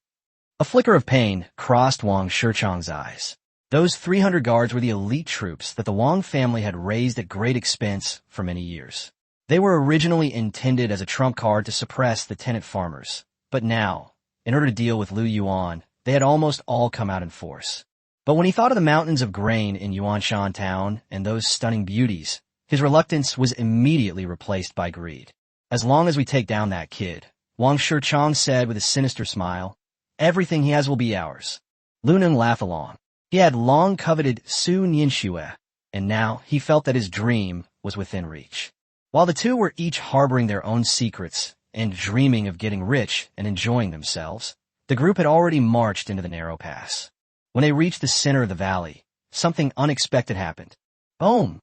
A flicker of pain crossed Wang Shichang's eyes. Those 300 guards were the elite troops that the Wang family had raised at great expense for many years. They were originally intended as a trump card to suppress the tenant farmers, but now, in order to deal with Lu Yuan, they had almost all come out in force. But when he thought of the mountains of grain in Yuanshan town and those stunning beauties, his reluctance was immediately replaced by greed. As long as we take down that kid, Wang Shichang said with a sinister smile, everything he has will be ours. Lu Neng laughed along. He had long coveted Su Nianxue, and now he felt that his dream was within reach. While the two were each harboring their own secrets and dreaming of getting rich and enjoying themselves, the group had already marched into the narrow pass. When they reached the center of the valley, something unexpected happened. Boom!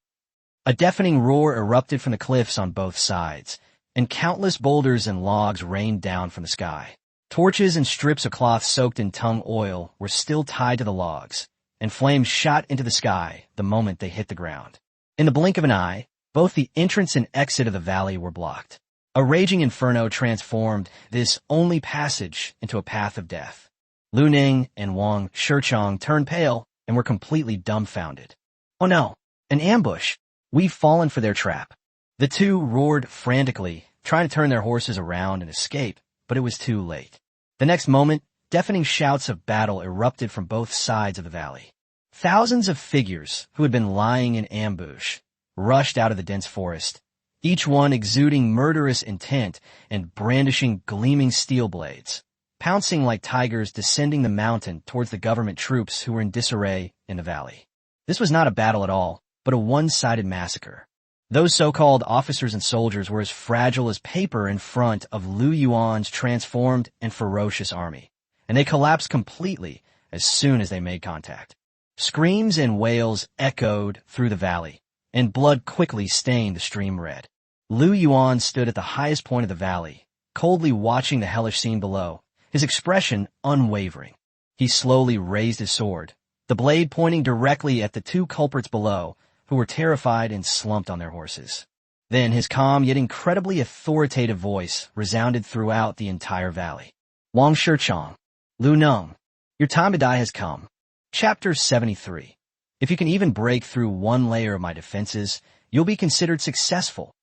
A deafening roar erupted from the cliffs on both sides, and countless boulders and logs rained down from the sky. Torches and strips of cloth soaked in tung oil were still tied to the logs, and flames shot into the sky the moment they hit the ground. In the blink of an eye, both the entrance and exit of the valley were blocked. A raging inferno transformed this only passage into a path of death. Lu Neng and Wang Shichang turned pale and were completely dumbfounded. Oh no, an ambush! We've fallen for their trap. The two roared frantically, trying to turn their horses around and escape, but it was too late. The next moment, deafening shouts of battle erupted from both sides of the valley. Thousands of figures who had been lying in ambush rushed out of the dense forest, each one exuding murderous intent and brandishing gleaming steel blades, pouncing like tigers descending the mountain towards the government troops who were in disarray in the valley. This was not a battle at all, but a one-sided massacre. Those so-called officers and soldiers were as fragile as paper in front of Lu Yuan's transformed and ferocious army, and they collapsed completely as soon as they made contact. Screams and wails echoed through the valley, and blood quickly stained the stream red. Lu Yuan stood at the highest point of the valley, coldly watching the hellish scene below, his expression unwavering. He slowly raised his sword, the blade pointing directly at the two culprits below, who were terrified and slumped on their horses. Then his calm yet incredibly authoritative voice resounded throughout the entire valley. Wang Shichang, Lu Neng, your time to die has come. Chapter 73. If you can even break through one layer of my defenses, you'll be considered successful.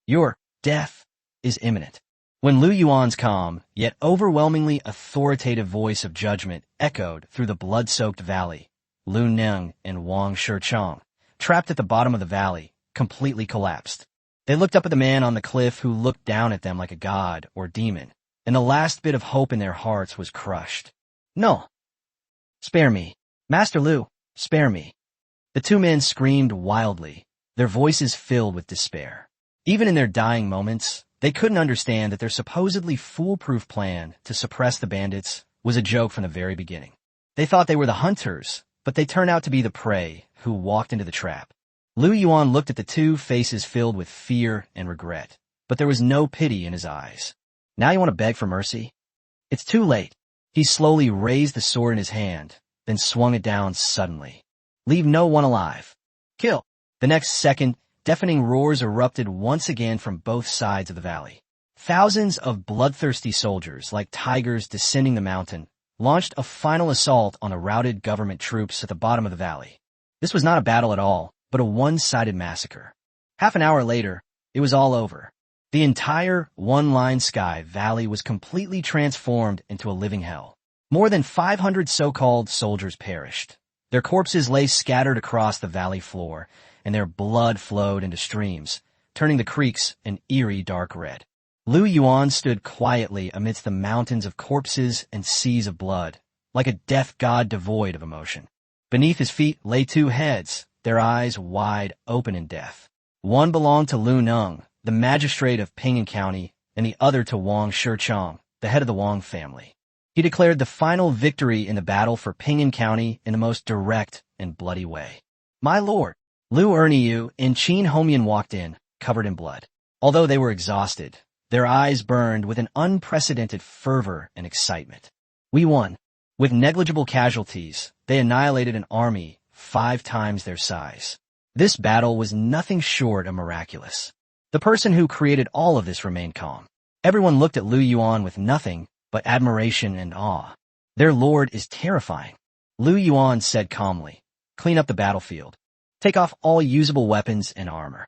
Your death is imminent. When Lu Yuan's calm, yet overwhelmingly authoritative voice of judgment echoed through the blood-soaked valley, Lu Neng and Wang Shichang, trapped at the bottom of the valley, completely collapsed. They looked up at the man on the cliff who looked down at them like a god or demon, and the last bit of hope in their hearts was crushed. No! Spare me. Master Lu, spare me. The two men screamed wildly, their voices filled with despair. Even in their dying moments, they couldn't understand that their supposedly foolproof plan to suppress the bandits was a joke from the very beginning. They thought they were the hunters, but they turned out to be the prey who walked into the trap. Lu Yuan looked at the two faces filled with fear and regret, but there was no pity in his eyes. Now you want to beg for mercy? It's too late. He slowly raised the sword in his hand, then swung it down suddenly. Leave no one alive. Kill. The next second, deafening roars erupted once again from both sides of the valley. Thousands of bloodthirsty soldiers, like tigers descending the mountain, launched a final assault on the routed government troops at the bottom of the valley. This was not a battle at all, but a one-sided massacre. Half an hour later, it was all over. The entire one-line sky valley was completely transformed into a living hell. More than 500 so-called soldiers perished. Their corpses lay scattered across the valley floor, and their blood flowed into streams, turning the creeks an eerie dark red. Lu Yuan stood quietly amidst the mountains of corpses and seas of blood, like a death god devoid of emotion. Beneath his feet lay two heads, their eyes wide open in death. One belonged to Lu Neng, the magistrate of Ping'an County, and the other to Wang Shichang, the head of the Wang family. He declared the final victory in the battle for Ping'an County in the most direct and bloody way. My lord, Lu Erniu and Qin Homian walked in, covered in blood. Although they were exhausted, their eyes burned with an unprecedented fervor and excitement. We won. With negligible casualties, they annihilated an army 5 times their size. This battle was nothing short of miraculous. The person who created all of this remained calm. Everyone looked at Lu Yuan with nothing but admiration and awe. Their lord is terrifying. Lu Yuan said calmly, clean up the battlefield. Take off all usable weapons and armor.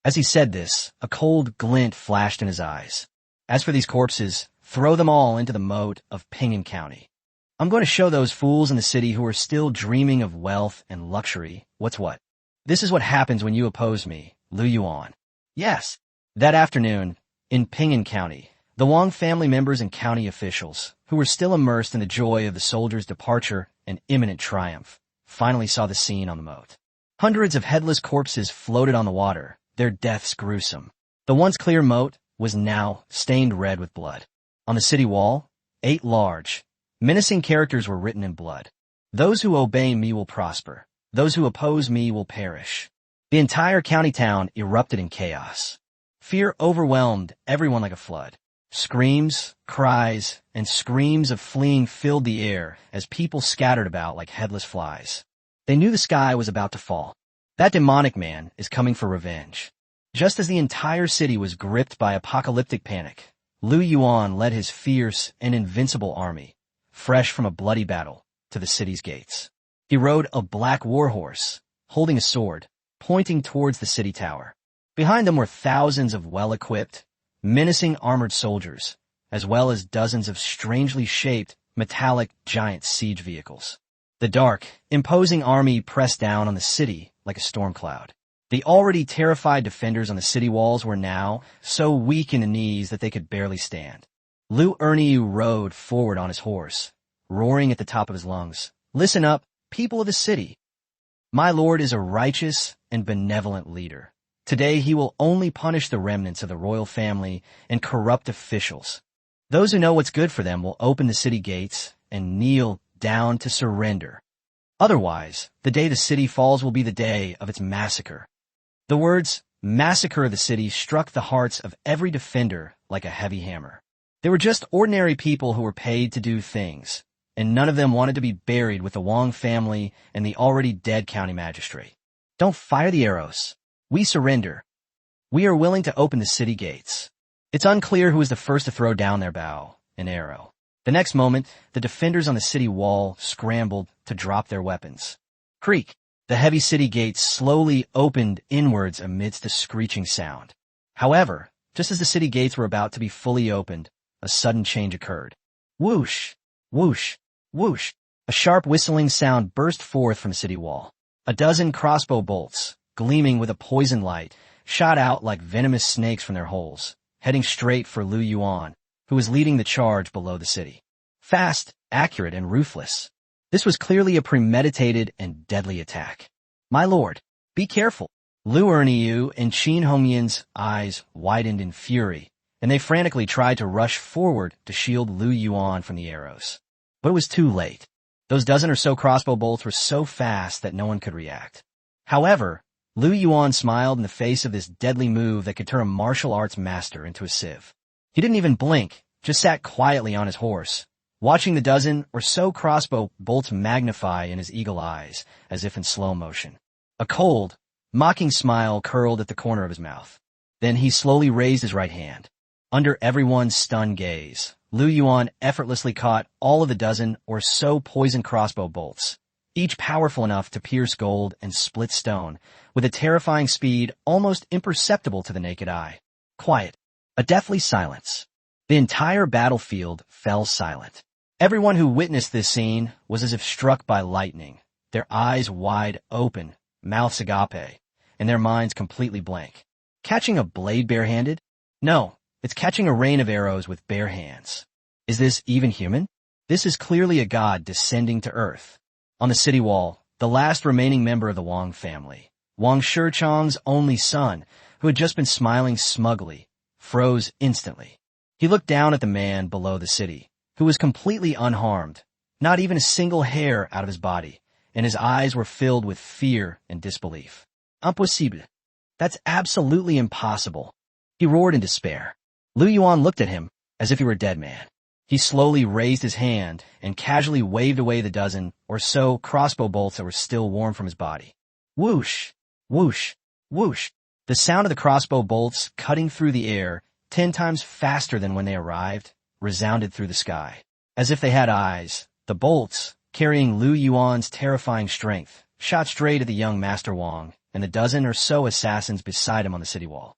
As he said this, a cold glint flashed in his eyes. As for these corpses, throw them all into the moat of Ping'an County. I'm going to show those fools in the city who are still dreaming of wealth and luxury what's what. This is what happens when you oppose me, Lu Yuan. Yes. That afternoon, in Ping'an County, the Wang family members and county officials, who were still immersed in the joy of the soldiers' departure and imminent triumph, finally saw the scene on the moat. Hundreds of headless corpses floated on the water, their deaths gruesome. The once clear moat was now stained red with blood. On the city wall, 8 large, menacing characters were written in blood. Those who obey me will prosper. Those who oppose me will perish. The entire county town erupted in chaos. Fear overwhelmed everyone like a flood. Screams, cries, and screams of fleeing filled the air as people scattered about like headless flies. They knew the sky was about to fall. That demonic man is coming for revenge. Just as the entire city was gripped by apocalyptic panic, Lu Yuan led his fierce and invincible army, fresh from a bloody battle, to the city's gates. He rode a black warhorse, holding a sword, pointing towards the city tower. Behind them were thousands of well-equipped, menacing armored soldiers, as well as dozens of strangely shaped, metallic giant siege vehicles. The dark, imposing army pressed down on the city like a storm cloud. The already terrified defenders on the city walls were now so weak in the knees that they could barely stand. Lu Yuan rode forward on his horse, roaring at the top of his lungs. Listen up, people of the city. My lord is a righteous and benevolent leader. Today he will only punish the remnants of the royal family and corrupt officials. Those who know what's good for them will open the city gates and kneel down to surrender. Otherwise, the day the city falls will be the day of its massacre. The words, massacre of the city, struck the hearts of every defender like a heavy hammer. They were just ordinary people who were paid to do things, and none of them wanted to be buried with the Wang family and the already dead county magistrate. Don't fire the arrows. We surrender. We are willing to open the city gates. It's unclear who was the first to throw down their bow, an arrow. The next moment, the defenders on the city wall scrambled to drop their weapons. Creak! The heavy city gates slowly opened inwards amidst a screeching sound. However, just as the city gates were about to be fully opened, a sudden change occurred. Whoosh! Whoosh! Whoosh! A sharp whistling sound burst forth from the city wall. A dozen crossbow bolts, gleaming with a poison light, shot out like venomous snakes from their holes, heading straight for Lu Yuan, who was leading the charge below the city. Fast, accurate, and ruthless. This was clearly a premeditated and deadly attack. My lord, be careful. Lu Yuan and Qin Hongyan's eyes widened in fury, and they frantically tried to rush forward to shield Lu Yuan from the arrows. But it was too late. Those dozen or so crossbow bolts were so fast that no one could react. However, Lu Yuan smiled in the face of this deadly move that could turn a martial arts master into a sieve. He didn't even blink, just sat quietly on his horse, watching the dozen or so crossbow bolts magnify in his eagle eyes, as if in slow motion. A cold, mocking smile curled at the corner of his mouth. Then he slowly raised his right hand. Under everyone's stunned gaze, Lu Yuan effortlessly caught all of the dozen or so poison crossbow bolts, each powerful enough to pierce gold and split stone, with a terrifying speed almost imperceptible to the naked eye. Quiet. A deathly silence. The entire battlefield fell silent. Everyone who witnessed this scene was as if struck by lightning, their eyes wide open, mouths agape, and their minds completely blank. Catching a blade barehanded? No, it's catching a rain of arrows with bare hands. Is this even human? This is clearly a god descending to earth. On the city wall, the last remaining member of the Wang family, Wang Shichang's only son, who had just been smiling smugly, froze instantly. He looked down at the man below the city, who was completely unharmed, not even a single hair out of his body, and his eyes were filled with fear and disbelief. Impossible. That's absolutely impossible. He roared in despair. Lu Yuan looked at him as if he were a dead man. He slowly raised his hand and casually waved away the dozen or so crossbow bolts that were still warm from his body. Whoosh! Whoosh! Whoosh! The sound of the crossbow bolts cutting through the air 10 times faster than when they arrived resounded through the sky. As if they had eyes, the bolts, carrying Lu Yuan's terrifying strength, shot straight at the young Master Wang and the dozen or so assassins beside him on the city wall.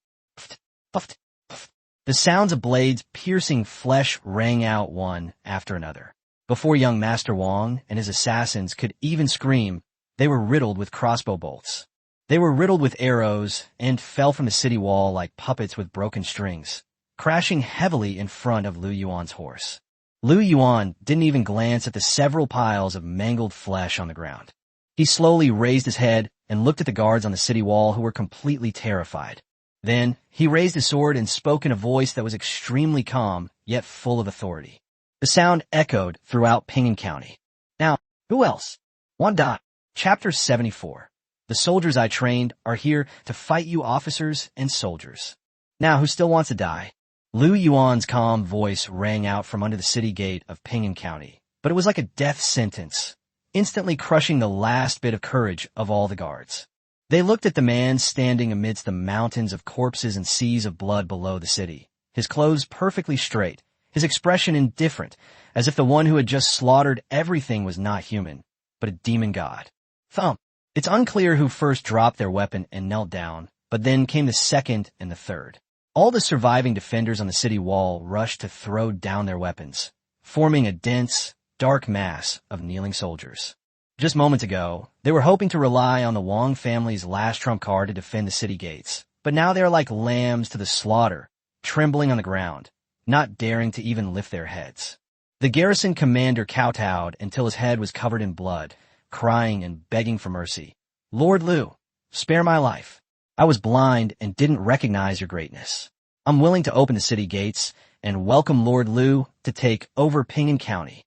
The sounds of blades piercing flesh rang out one after another. Before young Master Wang and his assassins could even scream, they were riddled with crossbow bolts. They were riddled with arrows and fell from the city wall like puppets with broken strings, crashing heavily in front of Lu Yuan's horse. Lu Yuan didn't even glance at the several piles of mangled flesh on the ground. He slowly raised his head and looked at the guards on the city wall who were completely terrified. Then, he raised his sword and spoke in a voice that was extremely calm, yet full of authority. The sound echoed throughout Ping'an County. Now, who else? One dot. Chapter 74. The soldiers I trained are here to fight you officers and soldiers. Now, who still wants to die? Lu Yuan's calm voice rang out from under the city gate of Ping'an County, but it was like a death sentence, instantly crushing the last bit of courage of all the guards. They looked at the man standing amidst the mountains of corpses and seas of blood below the city, his clothes perfectly straight, his expression indifferent, as if the one who had just slaughtered everything was not human, but a demon god. Thump. It's unclear who first dropped their weapon and knelt down, but then came the second and the third. All the surviving defenders on the city wall rushed to throw down their weapons, forming a dense, dark mass of kneeling soldiers. Just moments ago, they were hoping to rely on the Wang family's last trump card to defend the city gates, but now they are like lambs to the slaughter, trembling on the ground, not daring to even lift their heads. The garrison commander kowtowed until his head was covered in blood, crying and begging for mercy. Lord Lu, spare my life. I was blind and didn't recognize your greatness. I'm willing to open the city gates and welcome Lord Lu to take over Ping'an County.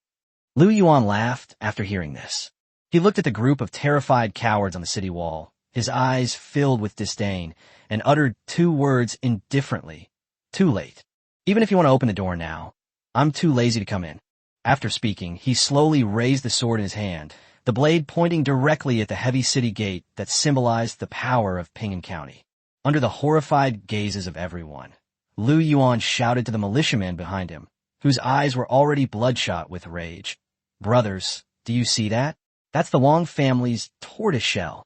Lu Yuan laughed after hearing this. He looked at the group of terrified cowards on the city wall, his eyes filled with disdain, and uttered two words indifferently. Too late. Even if you want to open the door now, I'm too lazy to come in. After speaking, he slowly raised the sword in his hand, the blade pointing directly at the heavy city gate that symbolized the power of Ping'an County. Under the horrified gazes of everyone, Lu Yuan shouted to the militiamen behind him, whose eyes were already bloodshot with rage. Brothers, do you see that? That's the Wang family's tortoise shell.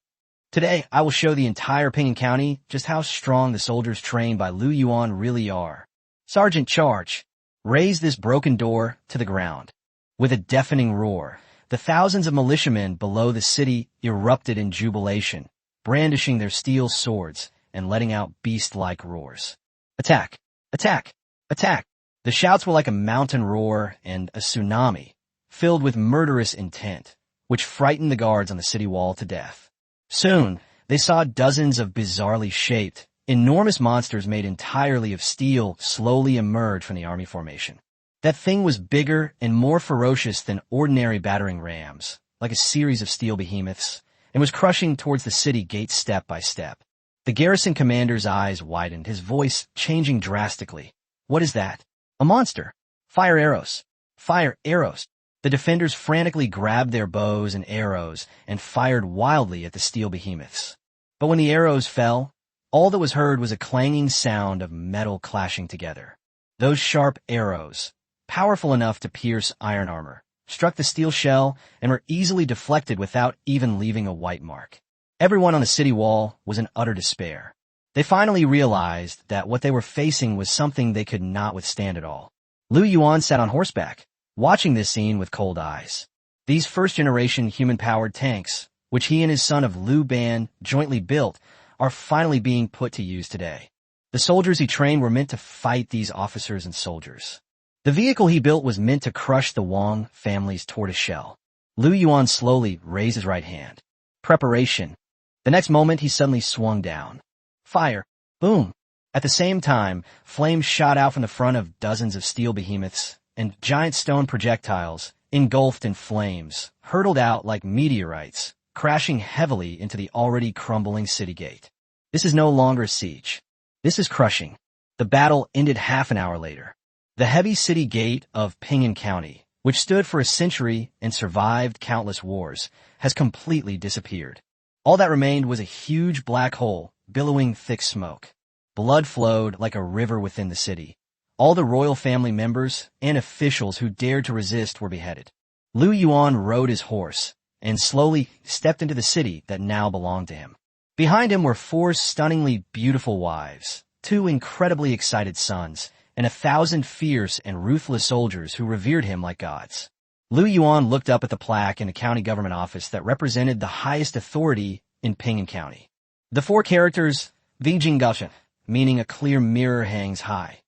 Today, I will show the entire Ping'an County just how strong the soldiers trained by Lu Yuan really are. Sergeant, charge! Raise this broken door to the ground. With a deafening roar, the thousands of militiamen below the city erupted in jubilation, brandishing their steel swords and letting out beast-like roars. Attack! Attack! Attack! The shouts were like a mountain roar and a tsunami, filled with murderous intent, which frightened the guards on the city wall to death. Soon, they saw dozens of bizarrely shaped, enormous monsters made entirely of steel slowly emerge from the army formation. That thing was bigger and more ferocious than ordinary battering rams, like a series of steel behemoths, and was crushing towards the city gate step by step. The garrison commander's eyes widened, his voice changing drastically. What is that? A monster! Fire arrows! Fire arrows! The defenders frantically grabbed their bows and arrows and fired wildly at the steel behemoths. But when the arrows fell, all that was heard was a clanging sound of metal clashing together. Those sharp arrows, powerful enough to pierce iron armor, struck the steel shell and were easily deflected without even leaving a white mark. Everyone on the city wall was in utter despair. They finally realized that what they were facing was something they could not withstand at all. Lu Yuan sat on horseback, watching this scene with cold eyes. These first-generation human-powered tanks, which he and his son of Lu Ban jointly built, are finally being put to use today. The soldiers he trained were meant to fight these officers and soldiers. The vehicle he built was meant to crush the Wang family's tortoise shell. Lu Yuan slowly raised his right hand. Preparation. The next moment, he suddenly swung down. Fire. Boom. At the same time, flames shot out from the front of dozens of steel behemoths, and giant stone projectiles, engulfed in flames, hurtled out like meteorites, crashing heavily into the already crumbling city gate. This is no longer a siege. This is crushing. The battle ended half an hour later. The heavy city gate of Ping'an County, which stood for a century and survived countless wars, has completely disappeared. All that remained was a huge black hole, billowing thick smoke. Blood flowed like a river within the city. All the royal family members and officials who dared to resist were beheaded. Lu Yuan rode his horse and slowly stepped into the city that now belonged to him. Behind him were 4 stunningly beautiful wives, 2 incredibly excited sons, and 1,000 fierce and ruthless soldiers who revered him like gods. Lu Yuan looked up at the plaque in the county government office that represented the highest authority in Ping'an County. The 4 characters, Vijing, meaning a clear mirror hangs high,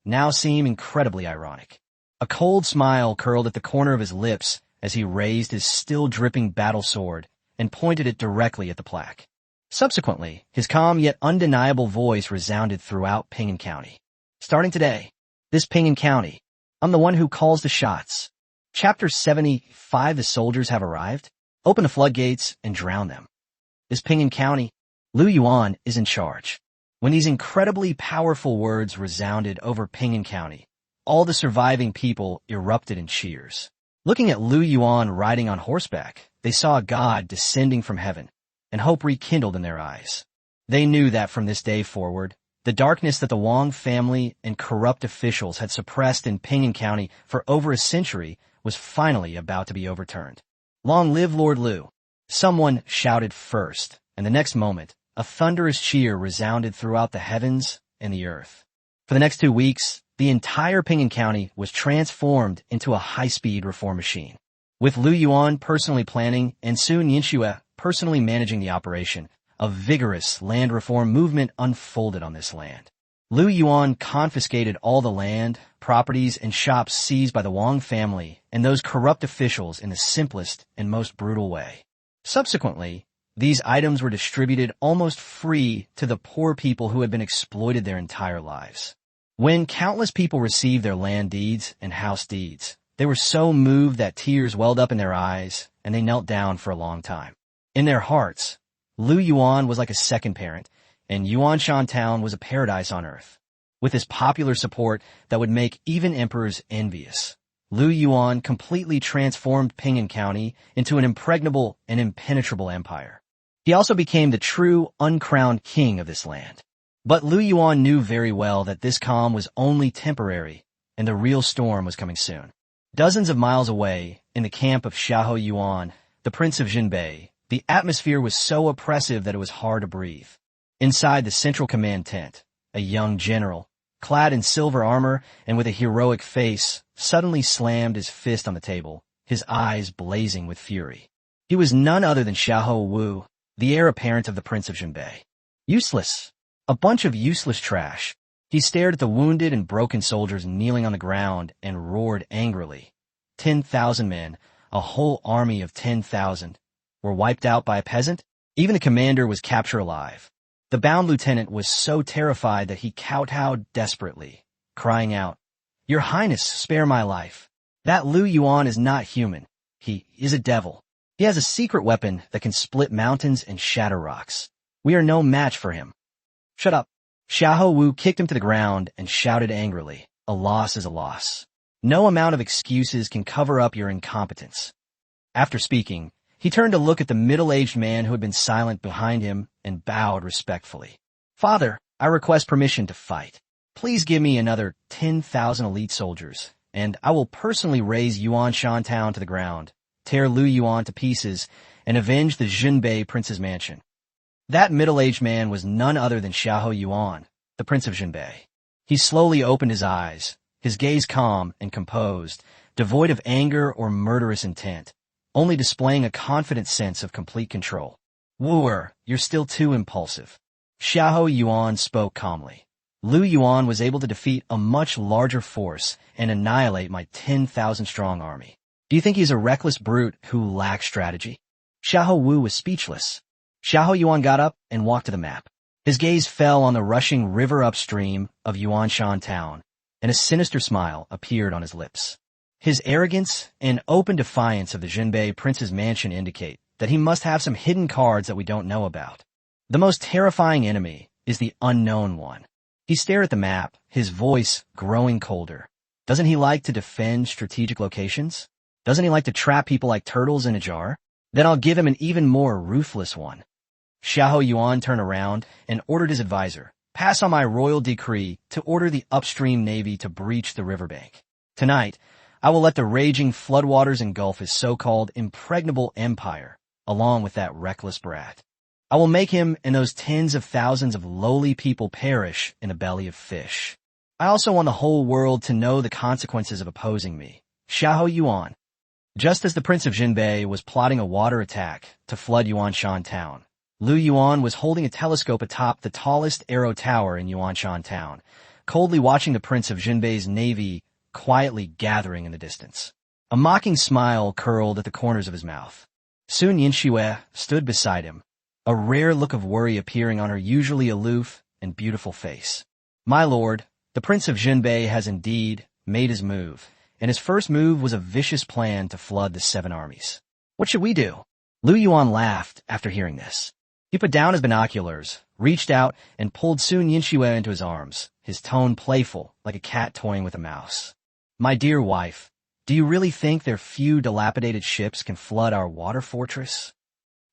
now seem incredibly ironic. A cold smile curled at the corner of his lips as he raised his still-dripping battle sword and pointed it directly at the plaque. Subsequently, his calm yet undeniable voice resounded throughout Ping'an County. Starting today, this Ping'an County, I'm the one who calls the shots. Chapter 75, the soldiers have arrived. Open the floodgates and drown them. This Ping'an County, Lu Yuan is in charge. When these incredibly powerful words resounded over Ping'an County, all the surviving people erupted in cheers. Looking at Lu Yuan riding on horseback, they saw a god descending from heaven, and hope rekindled in their eyes. They knew that from this day forward, the darkness that the Wang family and corrupt officials had suppressed in Ping'an County for over a century was finally about to be overturned. Long live Lord Lu! Someone shouted first, and the next moment, a thunderous cheer resounded throughout the heavens and the earth. For the next 2 weeks, the entire Ping'an County was transformed into a high-speed reform machine. With Lu Yuan personally planning and soon Yinxue personally managing the operation, a vigorous land reform movement unfolded on this land. Lu Yuan confiscated all the land, properties, and shops seized by the Wang family and those corrupt officials in the simplest and most brutal way. Subsequently, these items were distributed almost free to the poor people who had been exploited their entire lives. When countless people received their land deeds and house deeds, they were so moved that tears welled up in their eyes, and they knelt down for a long time. In their hearts, Lu Yuan was like a second parent, and Yuanshan Town was a paradise on earth. With his popular support that would make even emperors envious, Lu Yuan completely transformed Ping'an County into an impregnable and impenetrable empire. He also became the true, uncrowned king of this land. But Lu Yuan knew very well that this calm was only temporary, and the real storm was coming soon. Dozens of miles away, in the camp of Xiahou Yuan, the Prince of Jinbei, the atmosphere was so oppressive that it was hard to breathe. Inside the central command tent, a young general, clad in silver armor and with a heroic face, suddenly slammed his fist on the table, his eyes blazing with fury. He was none other than Xiahou Wu, the heir apparent of the Prince of Jinbei. Useless. A bunch of useless trash. He stared at the wounded and broken soldiers kneeling on the ground and roared angrily. 10,000 men, a whole army of 10,000, were wiped out by a peasant? Even the commander was captured alive. The bound lieutenant was so terrified that he kowtowed desperately, crying out, "Your Highness, spare my life. That Lu Yuan is not human. He is a devil. He has a secret weapon that can split mountains and shatter rocks. We are no match for him." "Shut up." Xiahou Wu kicked him to the ground and shouted angrily, "A loss is a loss. No amount of excuses can cover up your incompetence." After speaking, he turned to look at the middle-aged man who had been silent behind him and bowed respectfully. "Father, I request permission to fight. Please give me another 10,000 elite soldiers, and I will personally raze Yuanshan Town to the ground, tear Lu Yuan to pieces, and avenge the Jinbei prince's mansion." That middle-aged man was none other than Xiahou Yuan, the Prince of Jinbei. He slowly opened his eyes, his gaze calm and composed, devoid of anger or murderous intent, only displaying a confident sense of complete control. "Wooer, you're still too impulsive." Xiahou Yuan spoke calmly. "Lu Yuan was able to defeat a much larger force and annihilate my 10,000-strong army. Do you think he's a reckless brute who lacks strategy?" Xiahou Wu was speechless. Xiahou Yuan got up and walked to the map. His gaze fell on the rushing river upstream of Yuanshan Town, and a sinister smile appeared on his lips. His arrogance and open defiance of the Jinbei prince's mansion indicate that he must have some hidden cards that we don't know about. The most terrifying enemy is the unknown one. He stared at the map, his voice growing colder. Doesn't he like to defend strategic locations? Doesn't he like to trap people like turtles in a jar? Then I'll give him an even more ruthless one. Xiahou Yuan turned around and ordered his advisor, "Pass on my royal decree to order the upstream navy to breach the riverbank. Tonight, I will let the raging floodwaters engulf his so-called impregnable empire, along with that reckless brat. I will make him and those tens of thousands of lowly people perish in a belly of fish. I also want the whole world to know the consequences of opposing me. Xiahou Yuan. Just as the Prince of Jinbei was plotting a water attack to flood Yuanshan town, Lu Yuan was holding a telescope atop the tallest arrow tower in Yuanshan town, coldly watching the Prince of Jinbei's navy quietly gathering in the distance. A mocking smile curled at the corners of his mouth. Sun Yinxue stood beside him, a rare look of worry appearing on her usually aloof and beautiful face. My lord, the Prince of Jinbei has indeed made his move, and his first move was a vicious plan to flood the 7 armies. What should we do? Lu Yuan laughed after hearing this. He put down his binoculars, reached out, and pulled Sun Yinxue into his arms, his tone playful, like a cat toying with a mouse. My dear wife, do you really think their few dilapidated ships can flood our water fortress?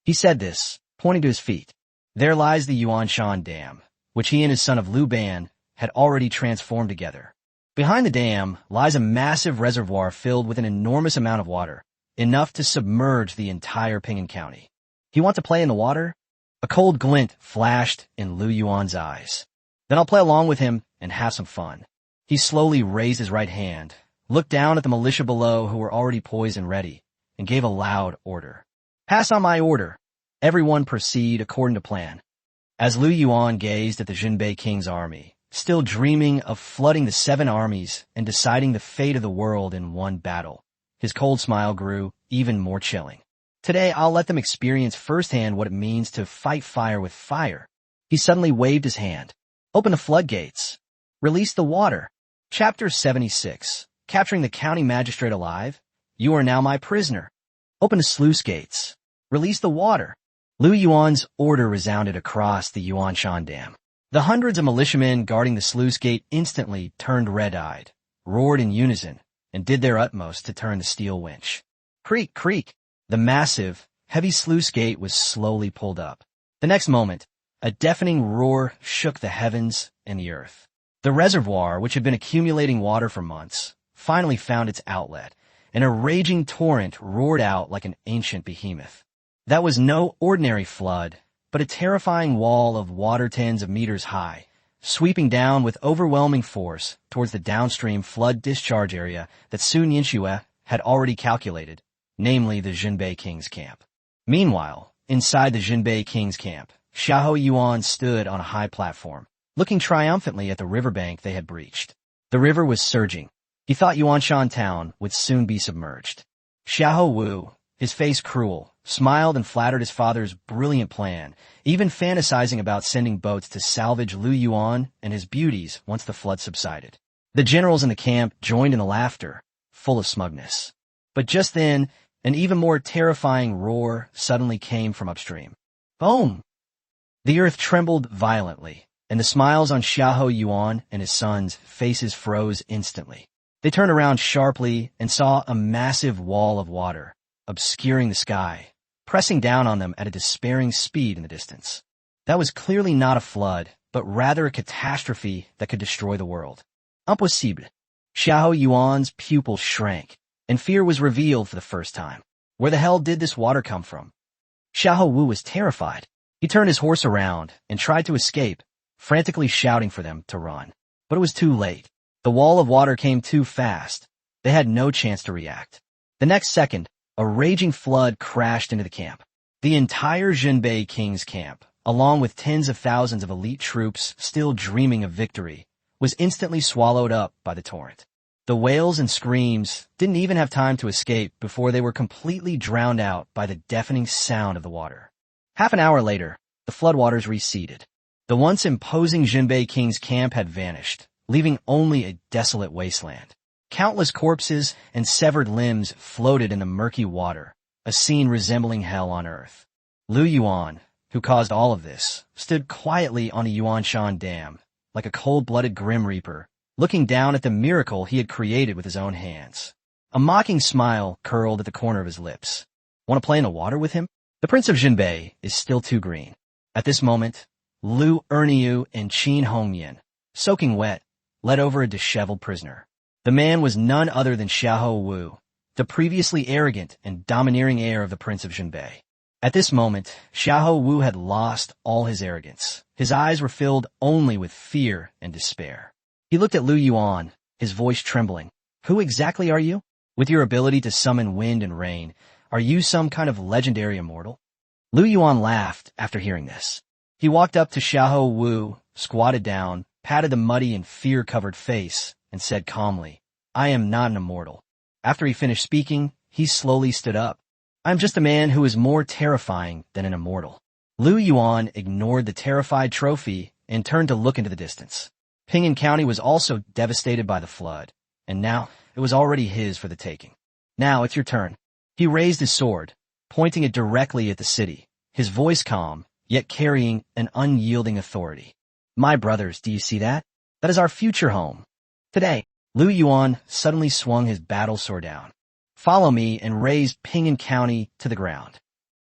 He said this, pointing to his feet. There lies the Yuanshan Dam, which he and his son of Lu Ban had already transformed together. Behind the dam lies a massive reservoir filled with an enormous amount of water, enough to submerge the entire Ping'an County. You want to play in the water? A cold glint flashed in Lu Yuan's eyes. Then I'll play along with him and have some fun. He slowly raised his right hand, looked down at the militia below who were already poised and ready, and gave a loud order. Pass on my order. Everyone proceed according to plan. As Lu Yuan gazed at the Jinbei king's army, still dreaming of flooding the 7 armies and deciding the fate of the world in one battle, his cold smile grew even more chilling. Today I'll let them experience firsthand what it means to fight fire with fire. He suddenly waved his hand. Open the floodgates. Release the water. Chapter 76. Capturing the county magistrate alive. You are now my prisoner. Open the sluice gates. Release the water. Lu Yuan's order resounded across the Yuanshan Dam. The hundreds of militiamen guarding the sluice gate instantly turned red-eyed, roared in unison, and did their utmost to turn the steel winch. Creak, creak. The massive, heavy sluice gate was slowly pulled up. The next moment, a deafening roar shook the heavens and the earth. The reservoir, which had been accumulating water for months, finally found its outlet, and a raging torrent roared out like an ancient behemoth. That was no ordinary flood, but a terrifying wall of water tens of meters high, sweeping down with overwhelming force towards the downstream flood discharge area that Sun Yinxue had already calculated, namely the Jinbei king's camp. Meanwhile, inside the Jinbei king's camp, Xiahou Yuan stood on a high platform, looking triumphantly at the riverbank they had breached. The river was surging. He thought Yuanshan town would soon be submerged. Xiahou Wu, his face cruel, smiled and flattered his father's brilliant plan, even fantasizing about sending boats to salvage Lu Yuan and his beauties once the flood subsided. The generals in the camp joined in the laughter, full of smugness. But just then, an even more terrifying roar suddenly came from upstream. Boom! The earth trembled violently, and the smiles on Xiahou Yuan and his sons' faces froze instantly. They turned around sharply and saw a massive wall of water, obscuring the sky, pressing down on them at a despairing speed in the distance. That was clearly not a flood, but rather a catastrophe that could destroy the world. Impossible. Xiahou Yuan's pupil shrank, and fear was revealed for the first time. Where the hell did this water come from? Xiahou Wu was terrified. He turned his horse around and tried to escape, frantically shouting for them to run. But it was too late. The wall of water came too fast. They had no chance to react. The next second, a raging flood crashed into the camp. The entire Jinbei king's camp, along with tens of thousands of elite troops still dreaming of victory, was instantly swallowed up by the torrent. The wails and screams didn't even have time to escape before they were completely drowned out by the deafening sound of the water. Half an hour later, the floodwaters receded. The once imposing Jinbei king's camp had vanished, leaving only a desolate wasteland. Countless corpses and severed limbs floated in the murky water, a scene resembling hell on earth. Lu Yuan, who caused all of this, stood quietly on the Yuanshan Dam, like a cold-blooded Grim Reaper, looking down at the miracle he had created with his own hands. A mocking smile curled at the corner of his lips. Want to play in the water with him? The Prince of Jinbei is still too green. At this moment, Lu Erniu and Qin Hongyan, soaking wet, led over a disheveled prisoner. The man was none other than Xiahou Wu, the previously arrogant and domineering heir of the Prince of Jinbei. At this moment, Xiahou Wu had lost all his arrogance. His eyes were filled only with fear and despair. He looked at Lu Yuan, his voice trembling. Who exactly are you? With your ability to summon wind and rain, are you some kind of legendary immortal? Lu Yuan laughed after hearing this. He walked up to Xiahou Wu, squatted down, patted the muddy and fear-covered face, and said calmly, I am not an immortal. After he finished speaking, he slowly stood up. I am just a man who is more terrifying than an immortal. Lu Yuan ignored the terrified trophy and turned to look into the distance. Ping'an County was also devastated by the flood, and now it was already his for the taking. Now it's your turn. He raised his sword, pointing it directly at the city, his voice calm, yet carrying an unyielding authority. My brothers, do you see that? That is our future home. Today, Lu Yuan suddenly swung his battle sword down. Follow me and raze Ping'an County to the ground.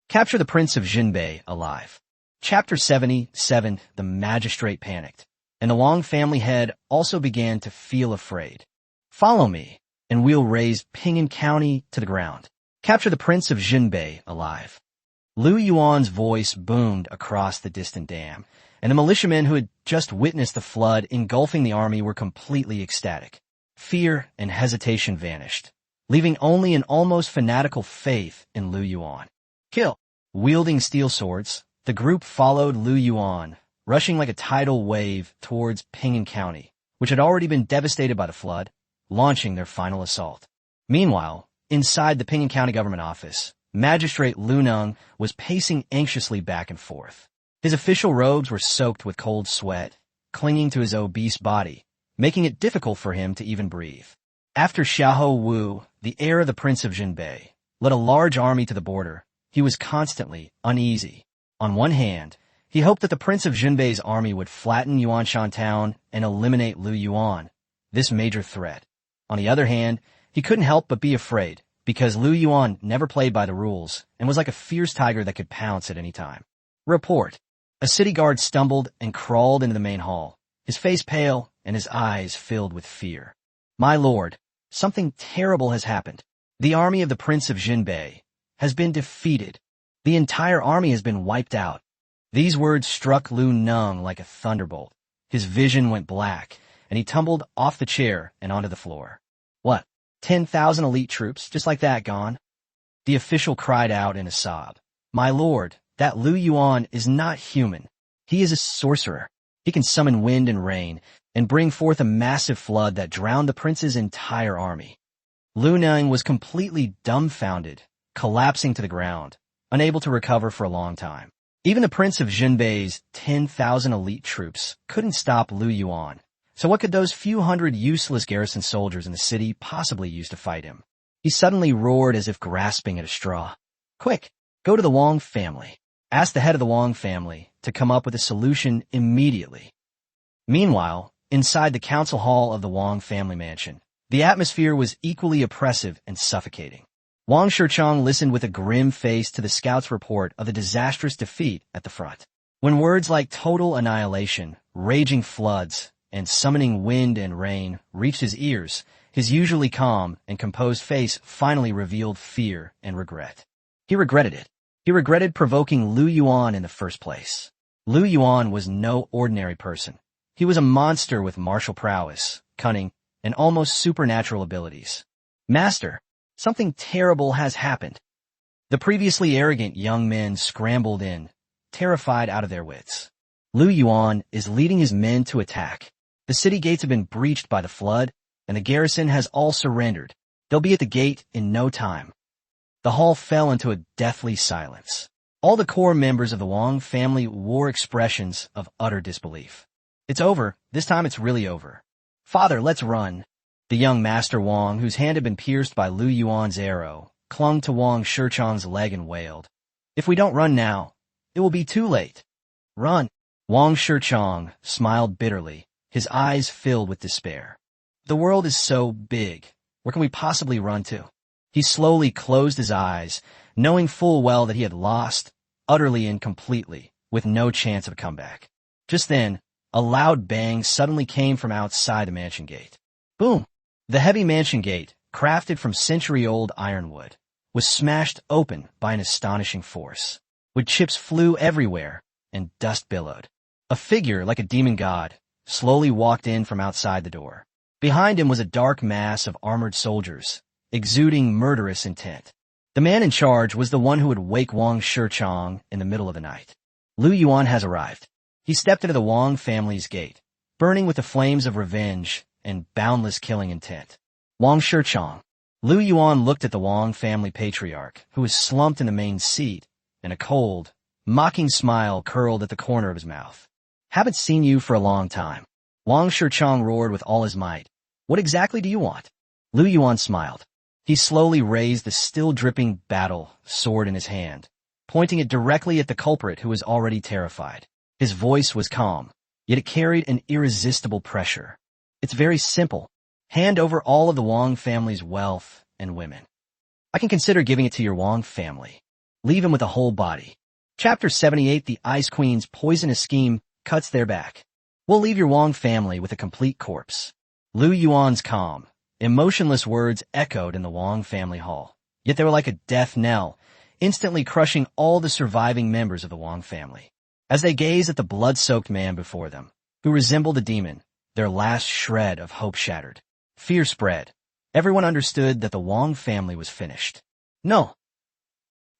Capture the Prince of Jinbei alive. Chapter 77. The magistrate panicked, and the Wang family head also began to feel afraid. Follow me, and we'll raze Ping'an County to the ground. Capture the Prince of Jinbei alive. Lu Yuan's voice boomed across the distant dam, and the militiamen who had just witnessed the flood engulfing the army were completely ecstatic. Fear and hesitation vanished, leaving only an almost fanatical faith in Lu Yuan. Kill! Wielding steel swords, the group followed Lu Yuan, rushing like a tidal wave towards Ping'an County, which had already been devastated by the flood, launching their final assault. Meanwhile, inside the Ping'an County government office, Magistrate Lu Neng was pacing anxiously back and forth. His official robes were soaked with cold sweat, clinging to his obese body, making it difficult for him to even breathe. After Xiahou Wu, the heir of the Prince of Jinbei, led a large army to the border, he was constantly uneasy. On one hand, he hoped that the Prince of Jinbei's army would flatten Yuanshan town and eliminate Lu Yuan, this major threat. On the other hand, he couldn't help but be afraid, because Lu Yuan never played by the rules and was like a fierce tiger that could pounce at any time. Report. A city guard stumbled and crawled into the main hall, his face pale and his eyes filled with fear. My lord, something terrible has happened. The army of the Prince of Jinbei has been defeated. The entire army has been wiped out. These words struck Lu Neng like a thunderbolt. His vision went black, and he tumbled off the chair and onto the floor. What? 10,000 elite troops, just like that, gone? The official cried out in a sob. My lord, that Lu Yuan is not human. He is a sorcerer. He can summon wind and rain, and bring forth a massive flood that drowned the prince's entire army. Lu Neng was completely dumbfounded, collapsing to the ground, unable to recover for a long time. Even the Prince of Jinbei's 10,000 elite troops couldn't stop Lu Yuan. So what could those few hundred useless garrison soldiers in the city possibly use to fight him? He suddenly roared as if grasping at a straw. Quick, go to the Wang family. Ask the head of the Wang family to come up with a solution immediately. Meanwhile, inside the council hall of the Wang family mansion, the atmosphere was equally oppressive and suffocating. Wang Shichong listened with a grim face to the scouts' report of the disastrous defeat at the front. When words like total annihilation, raging floods, and summoning wind and rain reached his ears, his usually calm and composed face finally revealed fear and regret. He regretted it. He regretted provoking Lu Yuan in the first place. Lu Yuan was no ordinary person. He was a monster with martial prowess, cunning, and almost supernatural abilities. Master, something terrible has happened. The previously arrogant young men scrambled in, terrified out of their wits. Lu Yuan is leading his men to attack. The city gates have been breached by the flood, and the garrison has all surrendered. They'll be at the gate in no time. The hall fell into a deathly silence. All the core members of the Wang family wore expressions of utter disbelief. It's over. This time it's really over. Father, let's run. The young Master Wang, whose hand had been pierced by Lu Yuan's arrow, clung to Wang Shichong's leg and wailed. If we don't run now, it will be too late. Run. Wang Shichong smiled bitterly, his eyes filled with despair. The world is so big. Where can we possibly run to? He slowly closed his eyes, knowing full well that he had lost, utterly and completely, with no chance of a comeback. Just then, a loud bang suddenly came from outside the mansion gate. Boom! The heavy mansion gate, crafted from century-old ironwood, was smashed open by an astonishing force. Wood chips flew everywhere, and dust billowed. A figure like a demon god slowly walked in from outside the door. Behind him was a dark mass of armored soldiers, exuding murderous intent. The man in charge was the one who would wake Wang Shichang in the middle of the night. Lu Yuan has arrived. He stepped into the Wang family's gate, burning with the flames of revenge and boundless killing intent. Wang Shichang. Lu Yuan looked at the Wang family patriarch, who was slumped in the main seat, and a cold, mocking smile curled at the corner of his mouth. Haven't seen you for a long time. Wang Shichang roared with all his might. What exactly do you want? Lu Yuan smiled. He slowly raised the still-dripping battle sword in his hand, pointing it directly at the culprit who was already terrified. His voice was calm, yet it carried an irresistible pressure. It's very simple. Hand over all of the Wang family's wealth and women. I can consider giving it to your Wang family. Leave him with a whole body. Chapter 78. The Ice Queen's poisonous scheme cuts their back. We'll leave your Wang family with a complete corpse. Lu Yuan's calm, emotionless words echoed in the Wang family hall, yet they were like a death knell, instantly crushing all the surviving members of the Wang family. As they gazed at the blood-soaked man before them, who resembled a demon, their last shred of hope shattered. Fear spread. Everyone understood that the Wang family was finished. No.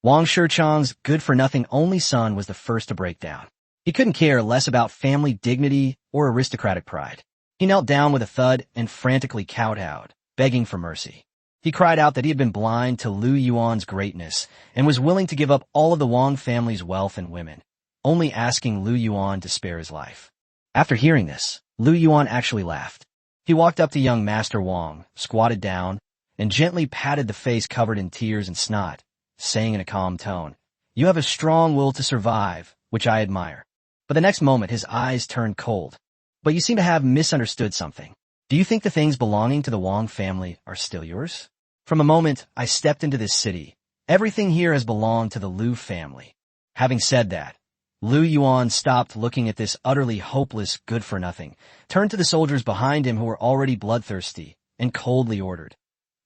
Wang Shichang's good-for-nothing only son was the first to break down. He couldn't care less about family dignity or aristocratic pride. He knelt down with a thud and frantically kowtowed, begging for mercy. He cried out that he had been blind to Lu Yuan's greatness and was willing to give up all of the Wang family's wealth and women, only asking Lu Yuan to spare his life. After hearing this, Lu Yuan actually laughed. He walked up to young Master Wang, squatted down, and gently patted the face covered in tears and snot, saying in a calm tone, "You have a strong will to survive, which I admire." But the next moment his eyes turned cold. "But you seem to have misunderstood something. Do you think the things belonging to the Wang family are still yours? From the moment I stepped into this city, everything here has belonged to the Lu family." Having said that, Lu Yuan stopped looking at this utterly hopeless good-for-nothing, turned to the soldiers behind him who were already bloodthirsty, and coldly ordered,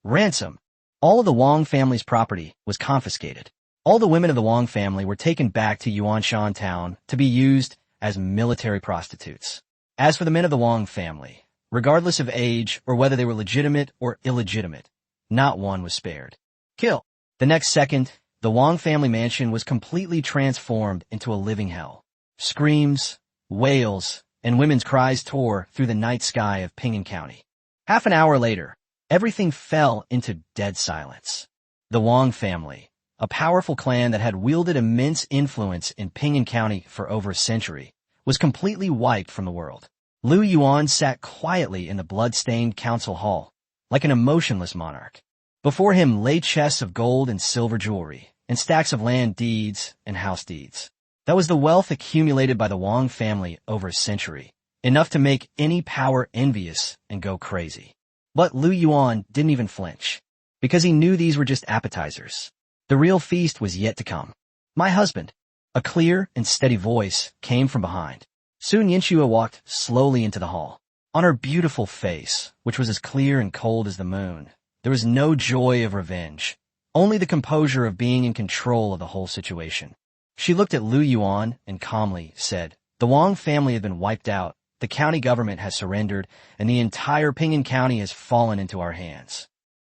"Ransom!" All of the Wang family's property was confiscated. All the women of the Wang family were taken back to Yuanshan town to be used as military prostitutes. As for the men of the Wang family, regardless of age or whether they were legitimate or illegitimate, not one was spared. Kill! The next second, the Wang family mansion was completely transformed into a living hell. Screams, wails, and women's cries tore through the night sky of Ping'an County. Half an hour later, everything fell into dead silence. The Wang family, a powerful clan that had wielded immense influence in Ping'an County for over a century, was completely wiped from the world. Lu Yuan sat quietly in the blood-stained council hall, like an emotionless monarch. Before him lay chests of gold and silver jewelry, and stacks of land deeds and house deeds. That was the wealth accumulated by the Wang family over a century, enough to make any power envious and go crazy. But Lu Yuan didn't even flinch, because he knew these were just appetizers. The real feast was yet to come. "My husband." A clear and steady voice came from behind. Soon Yinxua walked slowly into the hall. On her beautiful face, which was as clear and cold as the moon, there was no joy of revenge, only the composure of being in control of the whole situation. She looked at Lu Yuan and calmly said, "The Wang family have been wiped out, the county government has surrendered, and the entire Ping'an County has fallen into our hands."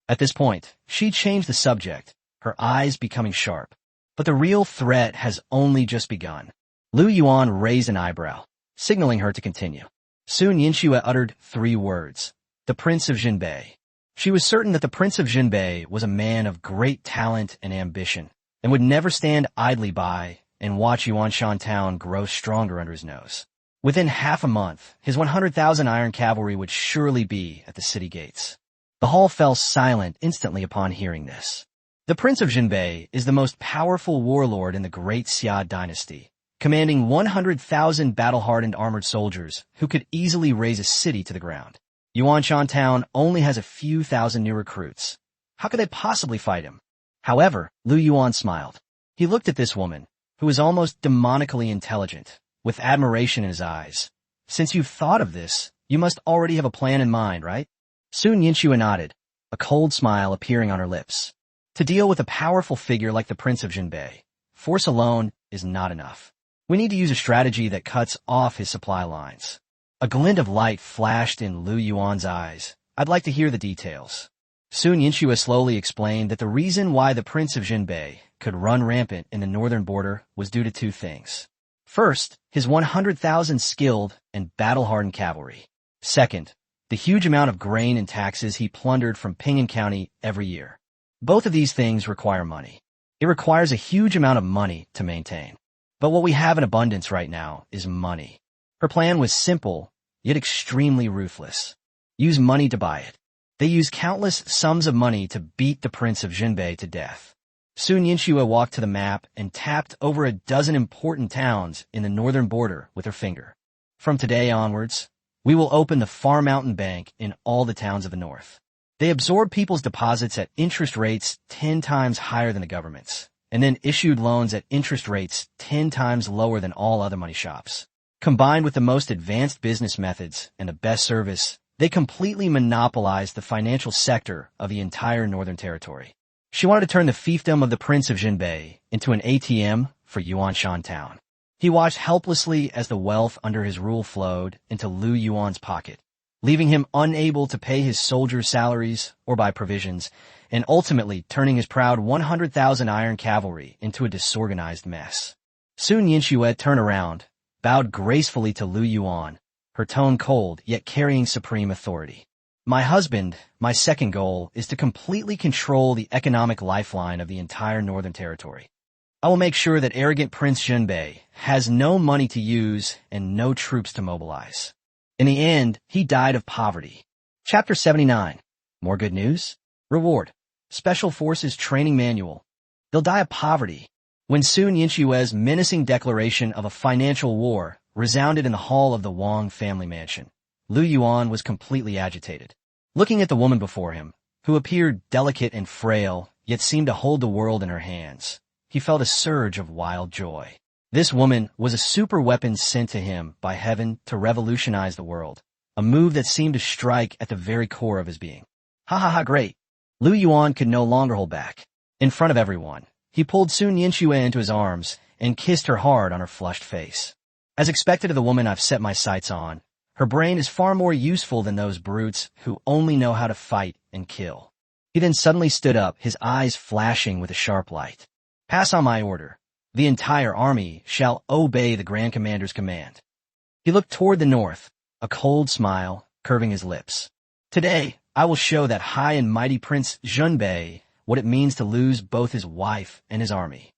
At this point, she changed the subject, her eyes becoming sharp. "But the real threat has only just begun." Lu Yuan raised an eyebrow, signaling her to continue. Soon Yinxua uttered 3 words, "The Prince of Jinbei." She was certain that the Prince of Jinbei was a man of great talent and ambition, and would never stand idly by and watch Yuanshan town grow stronger under his nose. Within half a month, his 100,000 iron cavalry would surely be at the city gates. The hall fell silent instantly upon hearing this. The Prince of Jinbei is the most powerful warlord in the Great Xia dynasty, commanding 100,000 battle-hardened armored soldiers who could easily raze a city to the ground. Yuanshan town only has a few thousand new recruits. How could they possibly fight him? However, Lu Yuan smiled. He looked at this woman, who was almost demonically intelligent, with admiration in his eyes. "Since you've thought of this, you must already have a plan in mind, right?" Soon Yinxua nodded, a cold smile appearing on her lips. To deal with a powerful figure like the Prince of Jinbei, force alone is not enough. We need to use a strategy that cuts off his supply lines. A glint of light flashed in Lu Yuan's eyes. I'd like to hear the details. Soon Yinxue slowly explained that the reason why the Prince of Jinbei could run rampant in the northern border was due to two things. First, his 100,000 skilled and battle-hardened cavalry. Second, the huge amount of grain and taxes he plundered from Ping'an County every year. Both of these things require money. It requires a huge amount of money to maintain. But what we have in abundance right now is money. Her plan was simple, yet extremely ruthless. Use money to buy it. They used countless sums of money to beat the Prince of Jinbei to death. Soon Yinxue walked to the map and tapped over a dozen important towns in the northern border with her finger. From today onwards, we will open the Far Mountain Bank in all the towns of the north. They absorbed people's deposits at interest rates 10 times higher than the government's, and then issued loans at interest rates 10 times lower than all other money shops. Combined with the most advanced business methods and the best service, they completely monopolized the financial sector of the entire Northern Territory. She wanted to turn the fiefdom of the Prince of Jinbei into an ATM for Yuanshan Town. He watched helplessly as the wealth under his rule flowed into Lu Yuan's pocket, leaving him unable to pay his soldiers' salaries or buy provisions, and ultimately turning his proud 100,000 iron cavalry into a disorganized mess. Soon Yinxue turned around, bowed gracefully to Lu Yuan, her tone cold yet carrying supreme authority. My husband, my second goal is to completely control the economic lifeline of the entire Northern Territory. I will make sure that arrogant Prince Jinbei has no money to use and no troops to mobilize. In the end, he died of poverty. Chapter 79. More good news? Reward. Special Forces Training Manual. They'll die of poverty. When Sun Yinxue's menacing declaration of a financial war resounded in the hall of the Wang family mansion, Lu Yuan was completely agitated. Looking at the woman before him, who appeared delicate and frail, yet seemed to hold the world in her hands, he felt a surge of wild joy. This woman was a super weapon sent to him by heaven to revolutionize the world, a move that seemed to strike at the very core of his being. Ha ha ha, great. Lu Yuan could no longer hold back. In front of everyone, he pulled Sun Yinxue into his arms and kissed her hard on her flushed face. As expected of the woman I've set my sights on, her brain is far more useful than those brutes who only know how to fight and kill. He then suddenly stood up, his eyes flashing with a sharp light. Pass on my order. The entire army shall obey the Grand Commander's command. He looked toward the north, a cold smile curving his lips. Today, I will show that high and mighty Prince Jinbei what it means to lose both his wife and his army.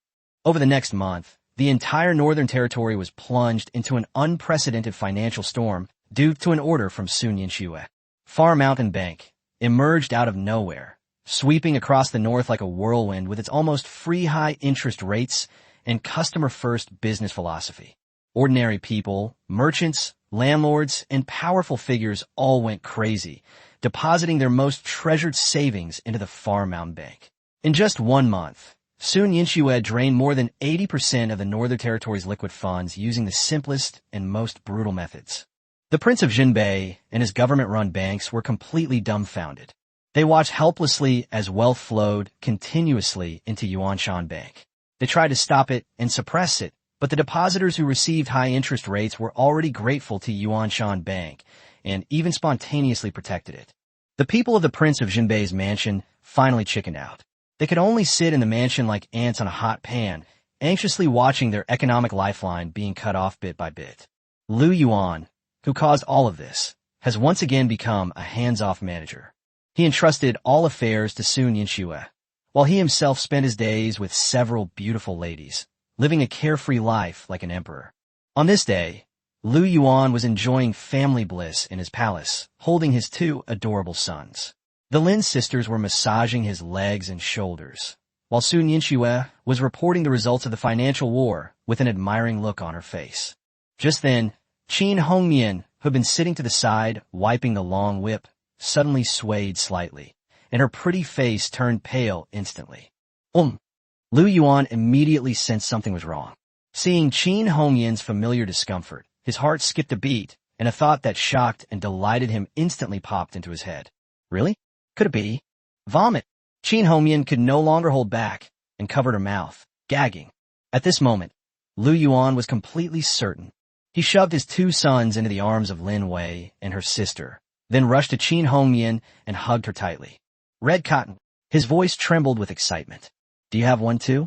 Over the next month, the entire Northern Territory was plunged into an unprecedented financial storm due to an order from Sun Yinxue. Far Mountain Bank emerged out of nowhere, sweeping across the north like a whirlwind with its almost free high interest rates and customer-first business philosophy. Ordinary people, merchants, landlords, and powerful figures all went crazy, depositing their most treasured savings into the Far Mountain Bank. In just 1 month, Sun Yinxue drained more than 80% of the Northern Territory's liquid funds using the simplest and most brutal methods. The Prince of Jinbei and his government-run banks were completely dumbfounded. They watched helplessly as wealth flowed continuously into Yuanshan Bank. They tried to stop it and suppress it, but the depositors who received high interest rates were already grateful to Yuanshan Bank and even spontaneously protected it. The people of the Prince of Jinbei's mansion finally chickened out. They could only sit in the mansion like ants on a hot pan, anxiously watching their economic lifeline being cut off bit by bit. Lu Yuan, who caused all of this, has once again become a hands-off manager. He entrusted all affairs to Sun Yinxue, while he himself spent his days with several beautiful ladies, living a carefree life like an emperor. On this day, Lu Yuan was enjoying family bliss in his palace, holding his 2 adorable sons. The Lin sisters were massaging his legs and shoulders, while Sun Yinxue was reporting the results of the financial war with an admiring look on her face. Just then, Qin Hongmian, who had been sitting to the side, wiping the long whip, suddenly swayed slightly, and her pretty face turned pale instantly. Lu Yuan immediately sensed something was wrong. Seeing Qin Hongmian's familiar discomfort, his heart skipped a beat, and a thought that shocked and delighted him instantly popped into his head. Really? Could it be? Vomit. Qin Hongyan could no longer hold back and covered her mouth, gagging. At this moment, Lu Yuan was completely certain. He shoved his two sons into the arms of Lin Wei and her sister, then rushed to Qin Hongyan and hugged her tightly. Red Cotton. His voice trembled with excitement. Do you have one too?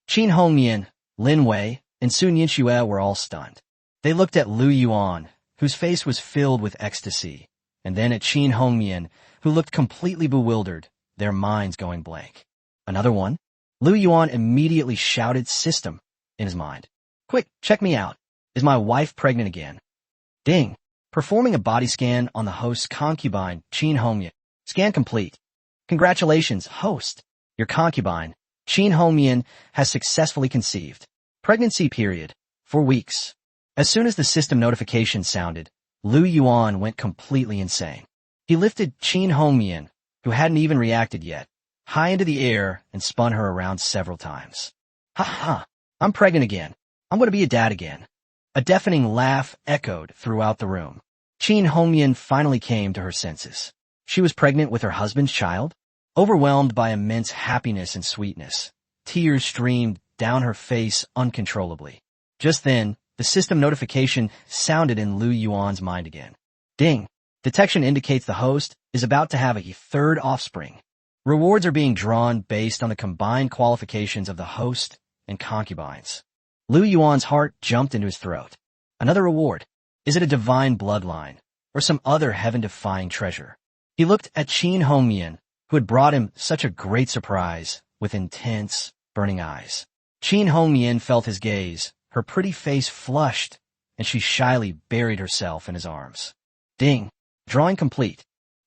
Qin Hongyan, Lin Wei, and Sun Yinxue were all stunned. They looked at Lu Yuan, whose face was filled with ecstasy, and then at Qin Hongyan, who looked completely bewildered, their minds going blank. Another one? Lu Yuan immediately shouted system in his mind. Quick, check me out. Is my wife pregnant again? Ding. Performing a body scan on the host's concubine, Qin Hongyan. Scan complete. Congratulations, host. Your concubine, Qin Hongyan, has successfully conceived. Pregnancy period, 4 weeks. As soon as the system notification sounded, Lu Yuan went completely insane. He lifted Qin Hongyan, who hadn't even reacted yet, high into the air and spun her around several times. Ha ha, I'm pregnant again. I'm going to be a dad again. A deafening laugh echoed throughout the room. Qin Hongyan finally came to her senses. She was pregnant with her husband's child. Overwhelmed by immense happiness and sweetness, tears streamed down her face uncontrollably. Just then, the system notification sounded in Lu Yuan's mind again. Ding! Detection indicates the host is about to have a third offspring. Rewards are being drawn based on the combined qualifications of the host and concubines. Lu Yuan's heart jumped into his throat. Another reward. Is it a divine bloodline or some other heaven-defying treasure? He looked at Qin Hongyan, who had brought him such a great surprise, with intense, burning eyes. Qin Hongyan felt his gaze, her pretty face flushed, and she shyly buried herself in his arms. Ding! Drawing complete.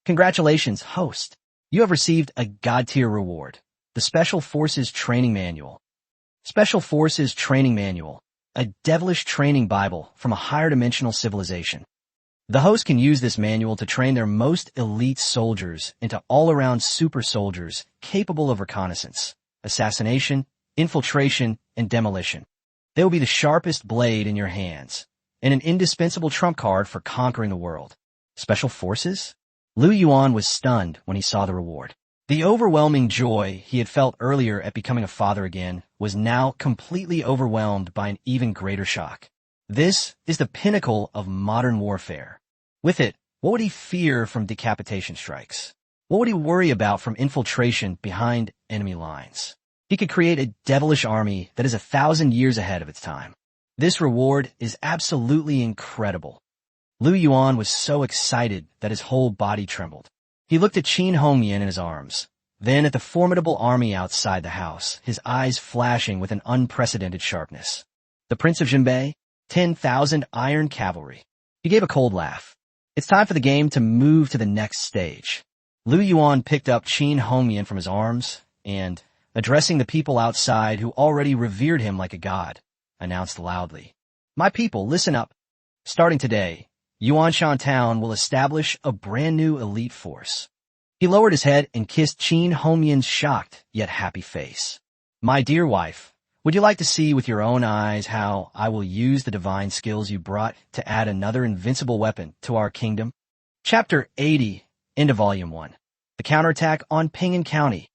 Congratulations, host. You have received a God-tier reward, the Special Forces Training Manual. Special Forces Training Manual, a devilish training Bible from a higher dimensional civilization. The host can use this manual to train their most elite soldiers into all-around super soldiers capable of reconnaissance, assassination, infiltration, and demolition. They will be the sharpest blade in your hands, and an indispensable trump card for conquering the world. Special Forces? Lu Yuan was stunned when he saw the reward. The overwhelming joy he had felt earlier at becoming a father again was now completely overwhelmed by an even greater shock. This is the pinnacle of modern warfare. With it, what would he fear from decapitation strikes? What would he worry about from infiltration behind enemy lines? He could create a devilish army that is 1,000 years ahead of its time. This reward is absolutely incredible. Lu Yuan was so excited that his whole body trembled. He looked at Qin Hongyan in his arms, then at the formidable army outside the house, his eyes flashing with an unprecedented sharpness. The Prince of Jinbei? 10,000 iron cavalry. He gave a cold laugh. It's time for the game to move to the next stage. Lu Yuan picked up Qin Hongyan from his arms and, addressing the people outside who already revered him like a god, announced loudly, My people, listen up. Starting today, Yuanshan Town will establish a brand new elite force. He lowered his head and kissed Qin Hongyan's shocked yet happy face. My dear wife, would you like to see with your own eyes how I will use the divine skills you brought to add another invincible weapon to our kingdom? Chapter 80, end of Volume 1. The Counterattack on Ping'an County.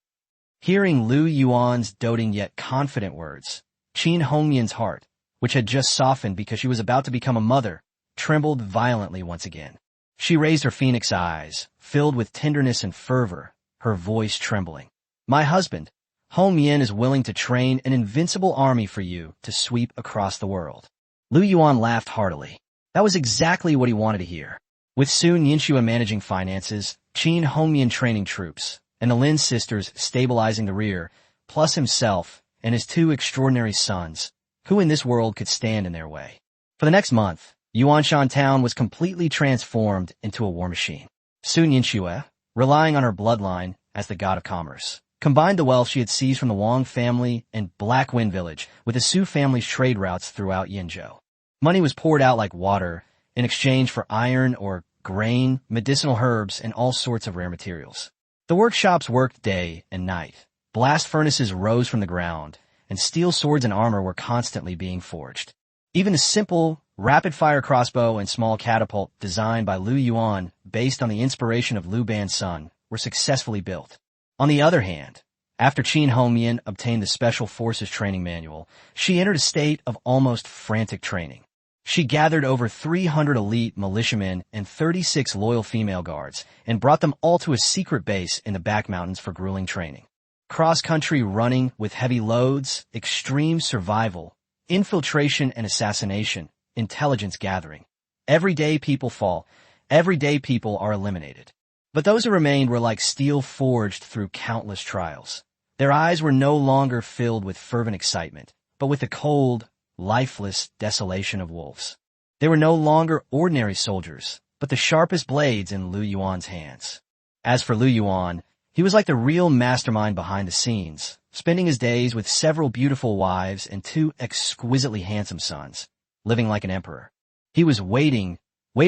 Hearing Lu Yuan's doting yet confident words, Qin Hongyan's heart, which had just softened because she was about to become a mother, trembled violently once again. She raised her phoenix eyes, filled with tenderness and fervor, her voice trembling. My husband, Hongyan, is willing to train an invincible army for you to sweep across the world. Lu Yuan laughed heartily. That was exactly what he wanted to hear. With Sun Yinxue managing finances, Qin Hongyan training troops, and the Lin sisters stabilizing the rear, plus himself and his 2 extraordinary sons, who in this world could stand in their way. For the next month, Yuanshan Town was completely transformed into a war machine. Sun Yinxue, relying on her bloodline as the god of commerce, combined the wealth she had seized from the Wang family and Black Wind Village with the Su family's trade routes throughout Yinzhou. Money was poured out like water in exchange for iron or grain, medicinal herbs, and all sorts of rare materials. The workshops worked day and night. Blast furnaces rose from the ground, and steel swords and armor were constantly being forged. Even the simple, rapid-fire crossbow and small catapult designed by Lu Yuan based on the inspiration of Lu Ban's son were successfully built. On the other hand, after Qin Homian obtained the Special Forces Training Manual, she entered a state of almost frantic training. She gathered over 300 elite militiamen and 36 loyal female guards and brought them all to a secret base in the back mountains for grueling training. Cross-country running with heavy loads, extreme survival, infiltration and assassination, intelligence gathering. Everyday people fall. Everyday people are eliminated. But those who remained were like steel forged through countless trials. Their eyes were no longer filled with fervent excitement, but with the cold, lifeless desolation of wolves. They were no longer ordinary soldiers, but the sharpest blades in Lu Yuan's hands. As for Lu Yuan, he was like the real mastermind behind the scenes, spending his days with several beautiful wives and 2 exquisitely handsome sons, living like an emperor. He was waiting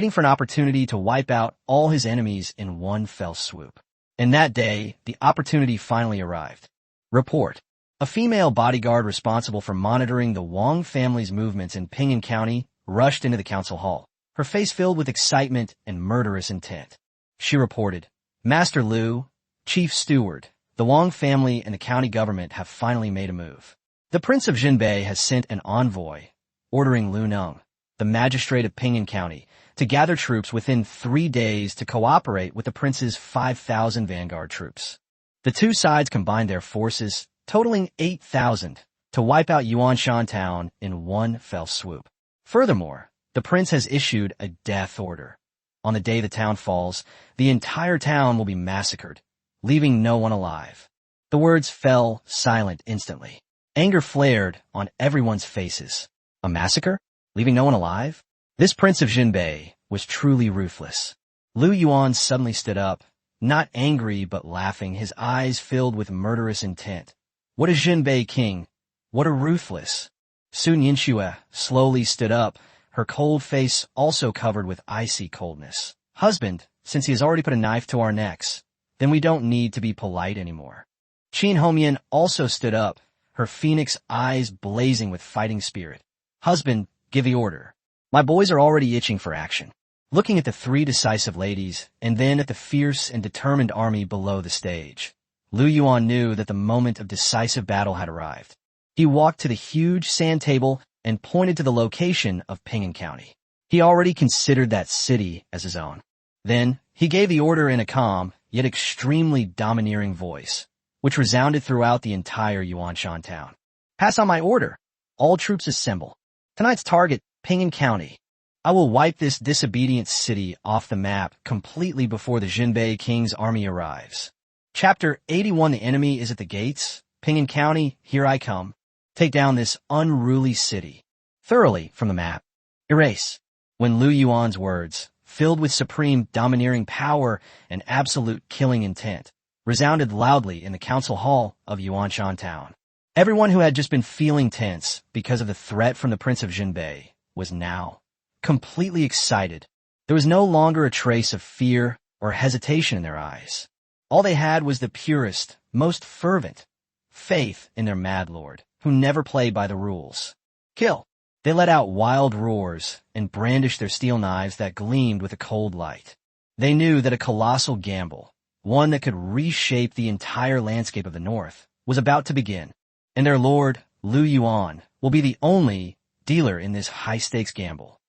for an opportunity to wipe out all his enemies in one fell swoop. And that day, the opportunity finally arrived. Report. A female bodyguard responsible for monitoring the Wang family's movements in Pingan County rushed into the council hall, her face filled with excitement and murderous intent. She reported, "Master Lu, Chief Steward, the Wang family and the county government have finally made a move. The Prince of Jinbei has sent an envoy, ordering Lu Neng, the magistrate of Pingan County, to gather troops within 3 days to cooperate with the prince's 5,000 vanguard troops. The 2 sides combined their forces, totaling 8,000, to wipe out Yuanshan town in one fell swoop. Furthermore, the prince has issued a death order. On the day the town falls, the entire town will be massacred, leaving no one alive." The words fell silent instantly. Anger flared on everyone's faces. A massacre? Leaving no one alive? This Prince of Jinbei was truly ruthless. Lu Yuan suddenly stood up, not angry but laughing, his eyes filled with murderous intent. What a Jinbei king! What a ruthless! Sun Yinxue slowly stood up, her cold face also covered with icy coldness. "Husband, since he has already put a knife to our necks, then we don't need to be polite anymore." Qin Homian also stood up, her phoenix eyes blazing with fighting spirit. "Husband, give the order. My boys are already itching for action." Looking at the 3 decisive ladies, and then at the fierce and determined army below the stage, Lu Yuan knew that the moment of decisive battle had arrived. He walked to the huge sand table and pointed to the location of Pingan County. He already considered that city as his own. Then, he gave the order in a calm, yet extremely domineering voice, which resounded throughout the entire Yuanshan town. "Pass on my order. All troops assemble. Tonight's target, Pingan County. I will wipe this disobedient city off the map completely before the Jinbei King's army arrives. Chapter 81. The enemy is at the gates. Pingan County, here I come. Take down this unruly city thoroughly from the map. Erase." When Lu Yuan's words, filled with supreme domineering power and absolute killing intent, resounded loudly in the council hall of Yuanshan town, everyone who had just been feeling tense because of the threat from the Prince of Jinbei was now completely excited. There was no longer a trace of fear or hesitation in their eyes. All they had was the purest, most fervent faith in their mad lord, who never played by the rules. "Kill!" They let out wild roars and brandished their steel knives that gleamed with a cold light. They knew that a colossal gamble, one that could reshape the entire landscape of the north, was about to begin, and their lord, Lu Yuan, will be the only dealer in this high-stakes gamble.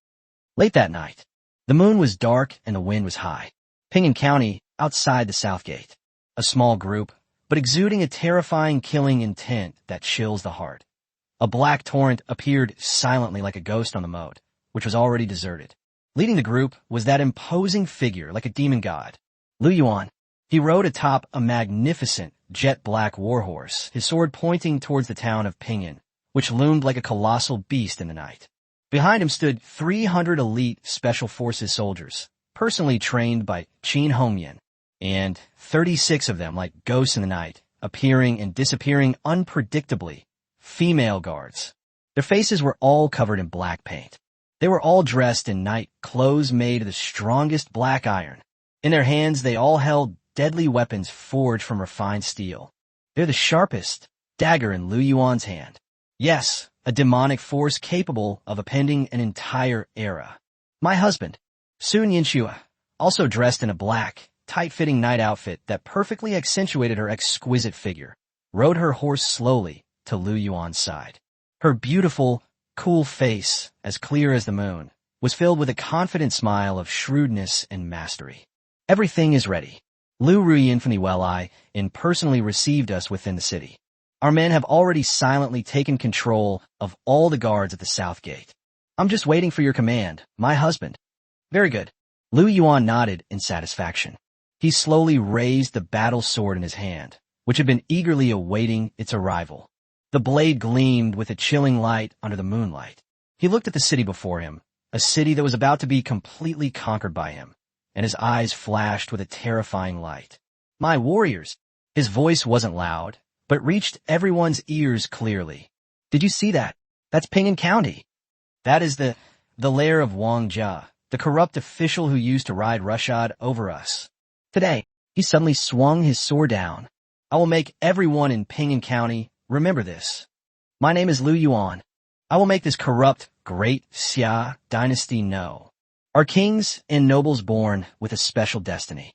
Late that night, the moon was dark and the wind was high. Pingan County, outside the south gate. A small group, but exuding a terrifying killing intent that chills the heart. A black torrent appeared silently like a ghost on the moat, which was already deserted. Leading the group was that imposing figure like a demon god, Lu Yuan. He rode atop a magnificent jet-black warhorse, his sword pointing towards the town of Pingan, which loomed like a colossal beast in the night. Behind him stood 300 elite Special Forces soldiers, personally trained by Qin Homian, and 36 of them like ghosts in the night, appearing and disappearing unpredictably, female guards. Their faces were all covered in black paint. They were all dressed in night clothes made of the strongest black iron. In their hands they all held deadly weapons forged from refined steel. They're the sharpest dagger in Lu Yuan's hand. Yes, a demonic force capable of upending an entire era. My husband, Sun Yinxue, also dressed in a black, tight-fitting night outfit that perfectly accentuated her exquisite figure, rode her horse slowly to Lu Yuan's side. Her beautiful, cool face, as clear as the moon, was filled with a confident smile of shrewdness and mastery. Everything is ready. Lu Yuan from the Well-I personally received us within the city. Our men have already silently taken control of all the guards at the south gate. I'm just waiting for your command, my husband. Very good. Lu Yuan nodded in satisfaction. He slowly raised the battle sword in his hand, which had been eagerly awaiting its arrival. The blade gleamed with a chilling light under the moonlight. He looked at the city before him, a city that was about to be completely conquered by him, and his eyes flashed with a terrifying light. My warriors! His voice wasn't loud, but reached everyone's ears clearly. Did you see that? That's Ping'an County. That is the lair of Wang Jia, the corrupt official who used to ride roughshod over us. Today, he suddenly swung his sword down. I will make everyone in Ping'an County remember this. My name is Lu Yuan. I will make this corrupt, great Xia dynasty know. Our kings and nobles born with a special destiny.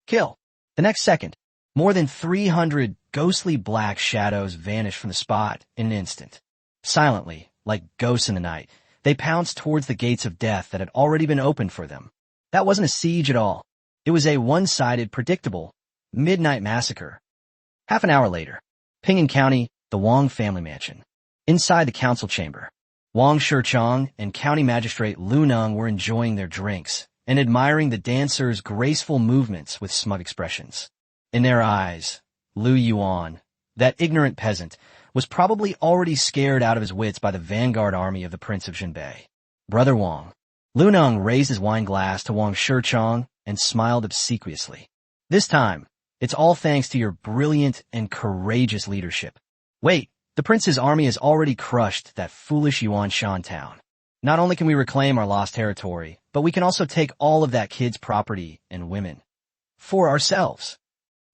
Kill. The next second, more than 300 ghostly black shadows vanished from the spot in an instant. Silently, like ghosts in the night, they pounced towards the gates of death that had already been opened for them. That wasn't a siege at all. It was a one-sided, predictable, midnight massacre. Half an hour later, Ping'an County, the Wang family mansion. Inside the council chamber, Wang Shichong and County Magistrate Lu Neng were enjoying their drinks and admiring the dancers' graceful movements with smug expressions. In their eyes, Lu Yuan, that ignorant peasant, was probably already scared out of his wits by the vanguard army of the Prince of Jinbei. Brother Wang. Lu Neng raised his wine glass to Wang Shichong and smiled obsequiously. This time, it's all thanks to your brilliant and courageous leadership. Wait, the prince's army has already crushed that foolish Yuan Shan town. Not only can we reclaim our lost territory, but we can also take all of that kid's property and women. For ourselves.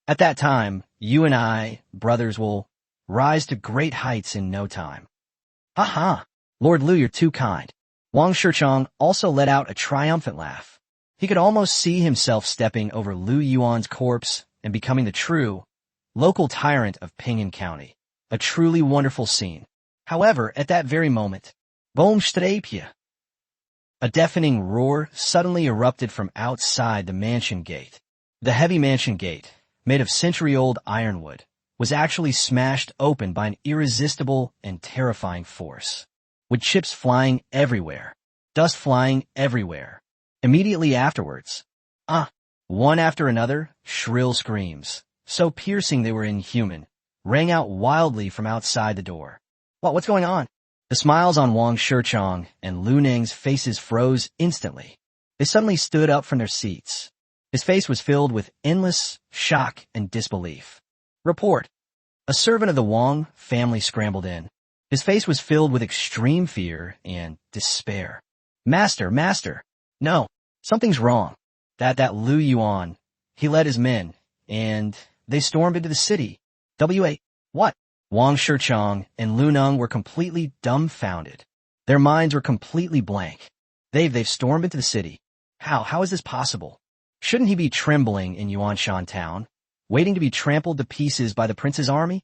At that time, you and I, brothers, will rise to great heights in no time. Ha! Lord Lu, you're too kind. Wang Shichong also let out a triumphant laugh. He could almost see himself stepping over Lu Yuan's corpse and becoming the true, local tyrant of Ping'an County. A truly wonderful scene. However, at that very moment, boom strapia! A deafening roar suddenly erupted from outside the mansion gate. The heavy mansion gate, made of century-old ironwood, was actually smashed open by an irresistible and terrifying force, with chips flying everywhere, dust flying everywhere. Immediately afterwards, one after another, shrill screams, so piercing they were inhuman, rang out wildly from outside the door. What's going on? The smiles on Wang Shichong and Lu Neng's faces froze instantly. They suddenly stood up from their seats. His face was filled with endless shock and disbelief. Report. A servant of the Wang family scrambled in. His face was filled with extreme fear and despair. Master! No, something's wrong. That Lu Yuan, he led his men, and they stormed into the city. What? Wang Shichong and Lu Neng were completely dumbfounded. Their minds were completely blank. They've stormed into the city. How is this possible? Shouldn't he be trembling in Yuanshan town, waiting to be trampled to pieces by the prince's army?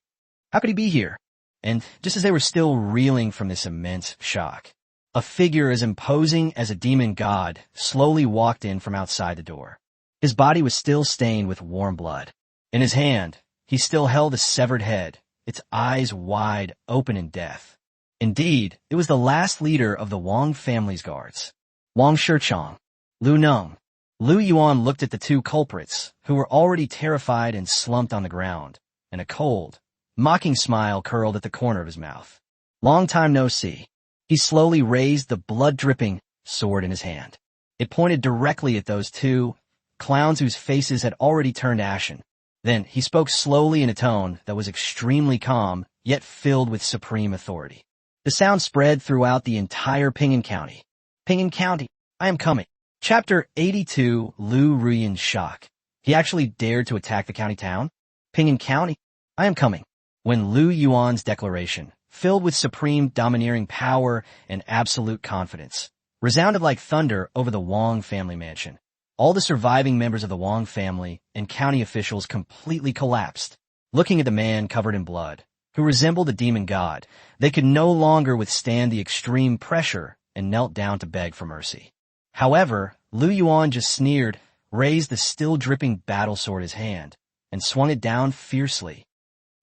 How could he be here? And just as they were still reeling from this immense shock, a figure as imposing as a demon god slowly walked in from outside the door. His body was still stained with warm blood. In his hand, he still held a severed head, its eyes wide open in death. Indeed, it was the last leader of the Wang family's guards. Wang Shichong, Lu Neng. Lu Yuan looked at the two culprits, who were already terrified and slumped on the ground, and a cold, mocking smile curled at the corner of his mouth. Long time no see. He slowly raised the blood-dripping sword in his hand. It pointed directly at those two clowns whose faces had already turned ashen. Then he spoke slowly in a tone that was extremely calm, yet filled with supreme authority. The sound spread throughout the entire Ping'an County. Ping'an County, I am coming. Chapter 82, Lu Yuan's shock. He actually dared to attack the county town? Ping'an County, I am coming. When Lu Yuan's declaration, filled with supreme domineering power and absolute confidence, resounded like thunder over the Wang family mansion, All the surviving members of the Wang family and county officials completely collapsed. Looking at the man covered in blood, who resembled a demon god, they could no longer withstand the extreme pressure and knelt down to beg for mercy. However, Lu Yuan just sneered, raised the still-dripping battle sword in his hand, and swung it down fiercely.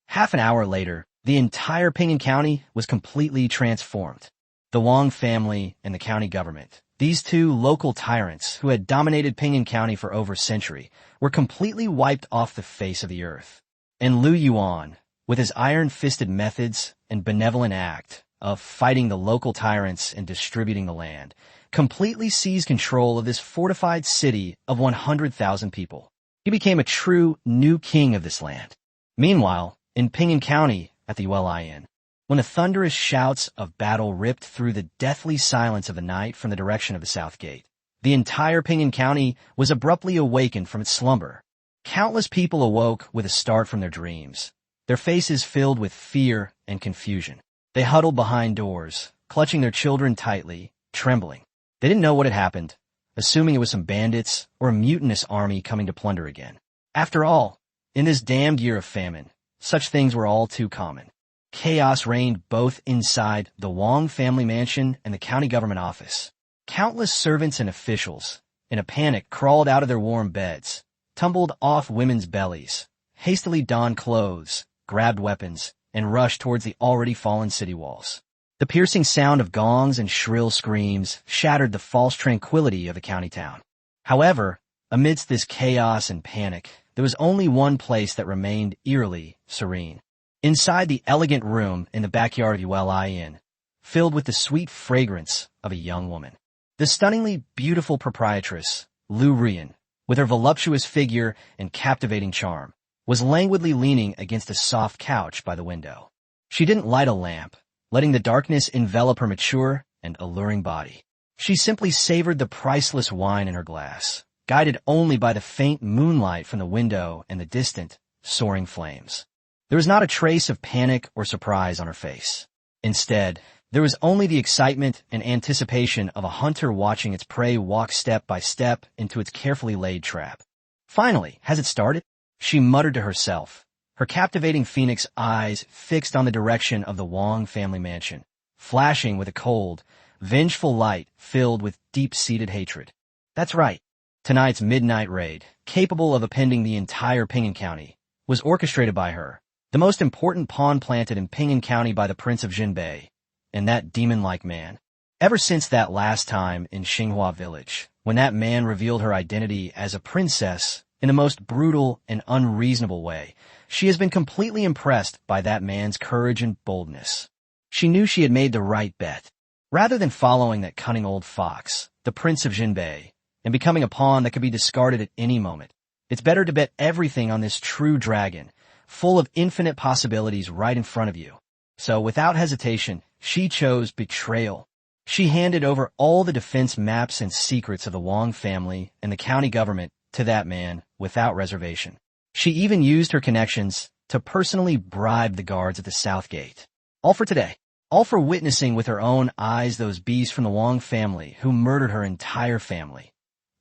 Half an hour later, the entire Ping'an County was completely transformed. The Wang family and the county government, these two local tyrants who had dominated Ping'an County for over a century, were completely wiped off the face of the earth. And Lu Yuan, with his iron-fisted methods and benevolent act of fighting the local tyrants and distributing the land, completely seized control of this fortified city of 100,000 people. He became a true new king of this land. Meanwhile, in Ping'an County at the Luan, when the thunderous shouts of battle ripped through the deathly silence of the night from the direction of the south gate, the entire Ping'an County was abruptly awakened from its slumber. Countless people awoke with a start from their dreams, their faces filled with fear and confusion. They huddled behind doors, clutching their children tightly, trembling. They didn't know what had happened, assuming it was some bandits or a mutinous army coming to plunder again. After all, in this damned year of famine, such things were all too common. Chaos reigned both inside the Wang family mansion and the county government office. Countless servants and officials, in a panic, crawled out of their warm beds, tumbled off women's bellies, hastily donned clothes, grabbed weapons, and rushed towards the already fallen city walls. The piercing sound of gongs and shrill screams shattered the false tranquility of the county town. However, amidst this chaos and panic, there was only one place that remained eerily serene. Inside the elegant room in the backyard of Luan, filled with the sweet fragrance of a young woman. The stunningly beautiful proprietress, Lu Yuan, with her voluptuous figure and captivating charm, was languidly leaning against a soft couch by the window. She didn't light a lamp, letting the darkness envelop her mature and alluring body. She simply savored the priceless wine in her glass, guided only by the faint moonlight from the window and the distant, soaring flames. There was not a trace of panic or surprise on her face. Instead, there was only the excitement and anticipation of a hunter watching its prey walk step by step into its carefully laid trap. Finally, has it started? She muttered to herself, her captivating phoenix eyes fixed on the direction of the Wang family mansion, flashing with a cold, vengeful light filled with deep-seated hatred. That's right. Tonight's midnight raid, capable of upending the entire Ping'an County, was orchestrated by her, the most important pawn planted in Ping'an County by the Prince of Xinbei, and that demon-like man. Ever since that last time in Xinghua Village, when that man revealed her identity as a princess in the most brutal and unreasonable way, she has been completely impressed by that man's courage and boldness. She knew she had made the right bet. Rather than following that cunning old fox, the Prince of Xinbei, and becoming a pawn that could be discarded at any moment, it's better to bet everything on this true dragon, full of infinite possibilities right in front of you. So without hesitation, she chose betrayal. She handed over all the defense maps and secrets of the Wang family and the county government to that man without reservation. She even used her connections to personally bribe the guards at the south gate. All for today. All for witnessing with her own eyes those beasts from the Wang family who murdered her entire family.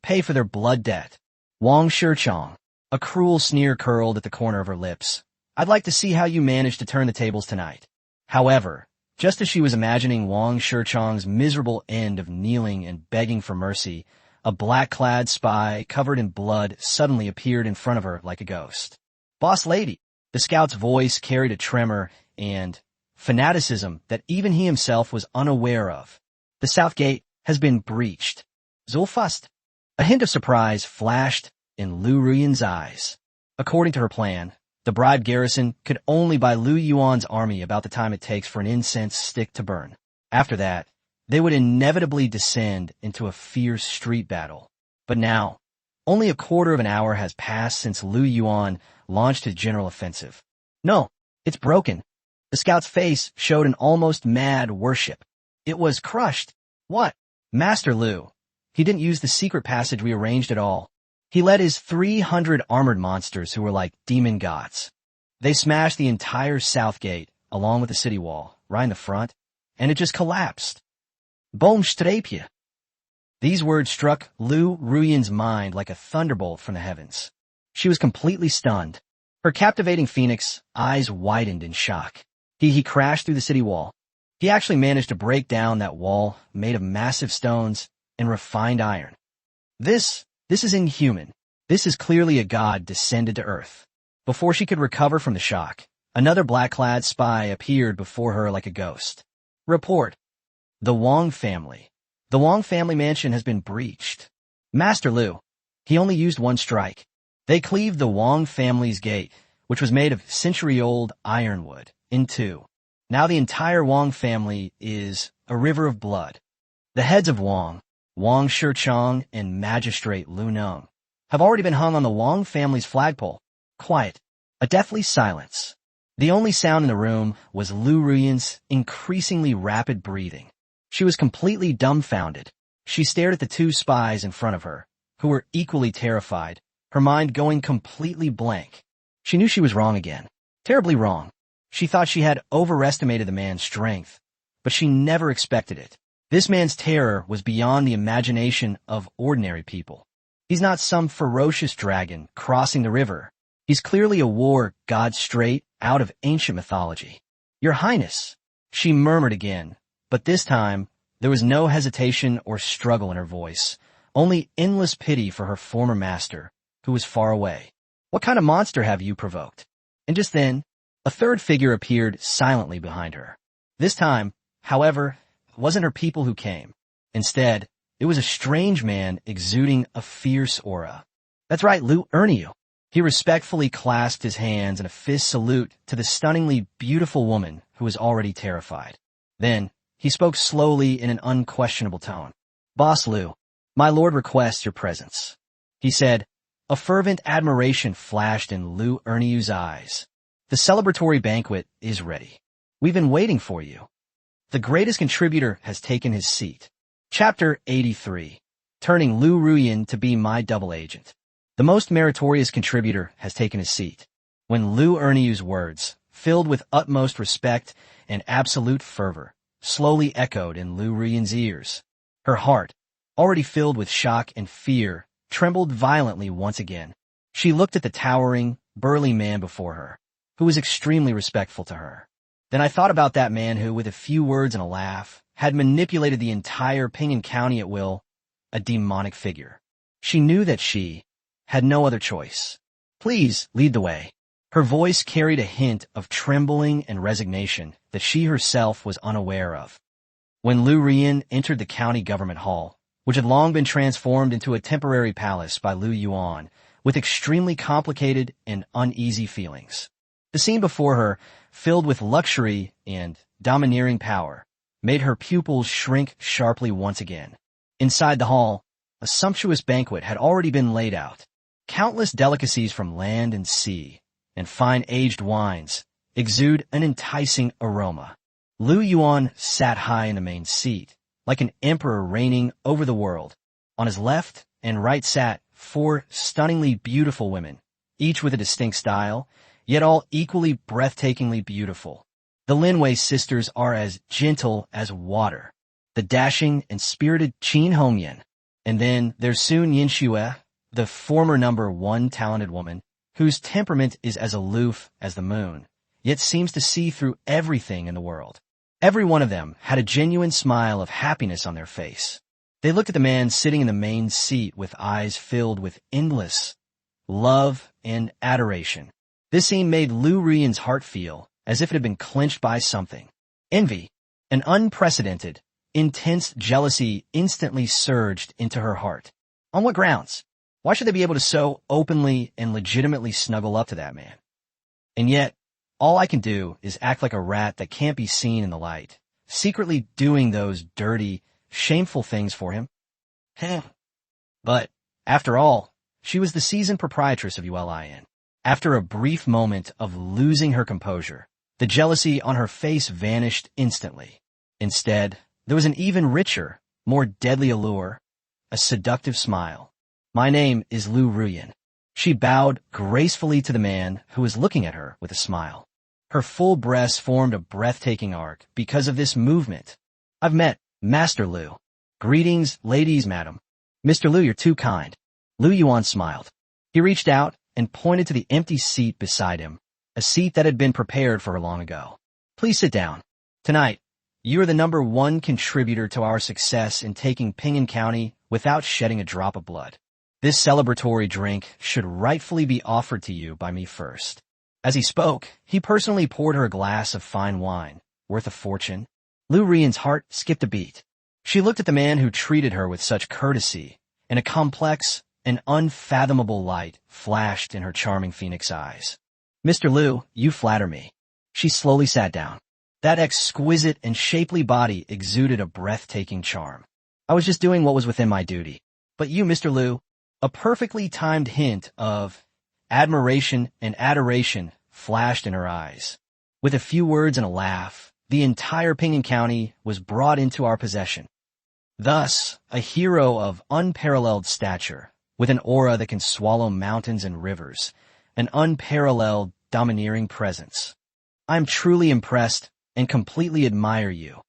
Pay for their blood debt. Wang Shichong. A cruel sneer curled at the corner of her lips. I'd like to see how you manage to turn the tables tonight. However, just as she was imagining Wang Shichong's miserable end of kneeling and begging for mercy, a black-clad spy covered in blood suddenly appeared in front of her like a ghost. Boss lady, the scout's voice carried a tremor and fanaticism that even he himself was unaware of. The south gate has been breached. Zulfust. A hint of surprise flashed in Lu Yuan's eyes. According to her plan, the bribed garrison could only buy Lu Yuan's army about the time it takes for an incense stick to burn. After that, they would inevitably descend into a fierce street battle. But now, only a quarter of an hour has passed since Lu Yuan launched his general offensive. No, it's broken. The scout's face showed an almost mad worship. It was crushed. What? Master Lu. He didn't use the secret passage we arranged at all. He led his 300 armored monsters who were like demon gods. They smashed the entire south gate, along with the city wall, right in the front, and it just collapsed. Boom strapje. These words struck Lu Yuan's mind like a thunderbolt from the heavens. She was completely stunned. Her captivating phoenix eyes widened in shock. He crashed through the city wall. He actually managed to break down that wall made of massive stones and refined iron. This is inhuman. This is clearly a god descended to earth. Before she could recover from the shock, another black-clad spy appeared before her like a ghost. Report. The Wang family. The Wang family mansion has been breached. Master Lu. He only used one strike. They cleaved the Wang family's gate, which was made of century-old ironwood, in two. Now the entire Wang family is a river of blood. The heads of Wang Shichong and Magistrate Lu Neng, have already been hung on the Wang family's flagpole. Quiet. A deathly silence. The only sound in the room was Lu Yuan's increasingly rapid breathing. She was completely dumbfounded. She stared at the two spies in front of her, who were equally terrified, her mind going completely blank. She knew she was wrong again. Terribly wrong. She thought she had overestimated the man's strength, but she never expected it. This man's terror was beyond the imagination of ordinary people. He's not some ferocious dragon crossing the river. He's clearly a war god straight out of ancient mythology. Your Highness, she murmured again, but this time there was no hesitation or struggle in her voice, only endless pity for her former master, who was far away. What kind of monster have you provoked? And just then, a third figure appeared silently behind her. This time, however, it wasn't her people who came. Instead, it was a strange man exuding a fierce aura. That's right, Lu Yuan. He respectfully clasped his hands in a fist salute to the stunningly beautiful woman who was already terrified. Then, he spoke slowly in an unquestionable tone. Boss Lu, my lord requests your presence. He said. A fervent admiration flashed in Lu Yuan's eyes. The celebratory banquet is ready. We've been waiting for you. The greatest contributor has taken his seat. Chapter 83. Turning Lu Yuan to be my double agent. The most meritorious contributor has taken his seat. When Lu Yuan's words, filled with utmost respect and absolute fervor, slowly echoed in Lu Yuan's ears, her heart, already filled with shock and fear, trembled violently once again. She looked at the towering, burly man before her, who was extremely respectful to her. Then I thought about that man who, with a few words and a laugh, had manipulated the entire Ping'an County at will, a demonic figure. She knew that she had no other choice. Please, lead the way. Her voice carried a hint of trembling and resignation that she herself was unaware of. When Lu Yuan entered the county government hall, which had long been transformed into a temporary palace by Lu Yuan, with extremely complicated and uneasy feelings. The scene before her, filled with luxury and domineering power, made her pupils shrink sharply once again. Inside the hall, a sumptuous banquet had already been laid out. Countless delicacies from land and sea, and fine aged wines, exude an enticing aroma. Lu Yuan sat high in the main seat, like an emperor reigning over the world. On his left and right sat 4 stunningly beautiful women, each with a distinct style, yet all equally breathtakingly beautiful. The Linwei sisters are as gentle as water, the dashing and spirited Qin Hongyan. And then there's Sun Yinxue, the former #1 talented woman, whose temperament is as aloof as the moon, yet seems to see through everything in the world. Every one of them had a genuine smile of happiness on their face. They looked at the man sitting in the main seat with eyes filled with endless love and adoration. This scene made Lu Yuan's heart feel as if it had been clenched by something. Envy, an unprecedented, intense jealousy instantly surged into her heart. On what grounds? Why should they be able to so openly and legitimately snuggle up to that man? And yet, all I can do is act like a rat that can't be seen in the light, secretly doing those dirty, shameful things for him. But, after all, she was the seasoned proprietress of ULIN. After a brief moment of losing her composure, the jealousy on her face vanished instantly. Instead, there was an even richer, more deadly allure, a seductive smile. My name is Lu Yuan. She bowed gracefully to the man who was looking at her with a smile. Her full breasts formed a breathtaking arc because of this movement. I've met Master Lu. Greetings, ladies, madam. Mr. Lu, you're too kind. Lu Yuan smiled. He reached out and pointed to the empty seat beside him, a seat that had been prepared for her long ago. Please sit down. Tonight, you are the #1 contributor to our success in taking Pingan County without shedding a drop of blood. This celebratory drink should rightfully be offered to you by me first. As he spoke, he personally poured her a glass of fine wine, worth a fortune. Lu Yuan's heart skipped a beat. She looked at the man who treated her with such courtesy, and a complex and unfathomable light flashed in her charming phoenix eyes. Mr. Lu, you flatter me. She slowly sat down. That exquisite and shapely body exuded a breathtaking charm. I was just doing what was within my duty. But you, Mr. Lu, a perfectly timed hint of admiration and adoration flashed in her eyes. With a few words and a laugh, the entire Pingan County was brought into our possession. Thus, a hero of unparalleled stature, with an aura that can swallow mountains and rivers, an unparalleled, domineering presence. I'm truly impressed and completely admire you.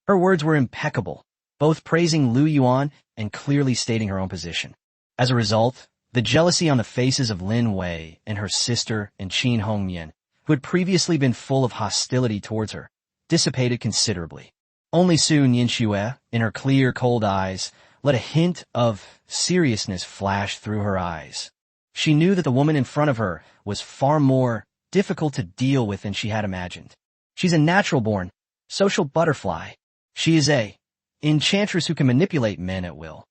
Her words were impeccable, both praising Lu Yuan and clearly stating her own position. As a result, the jealousy on the faces of Lin Wei and her sister and Qin Hongmian, who had previously been full of hostility towards her, dissipated considerably. Only soon Yin Xue, in her clear, cold eyes, let a hint of seriousness flash through her eyes. She knew that the woman in front of her was far more difficult to deal with than she had imagined. She's a natural-born, social butterfly. She is a enchantress who can manipulate men at will.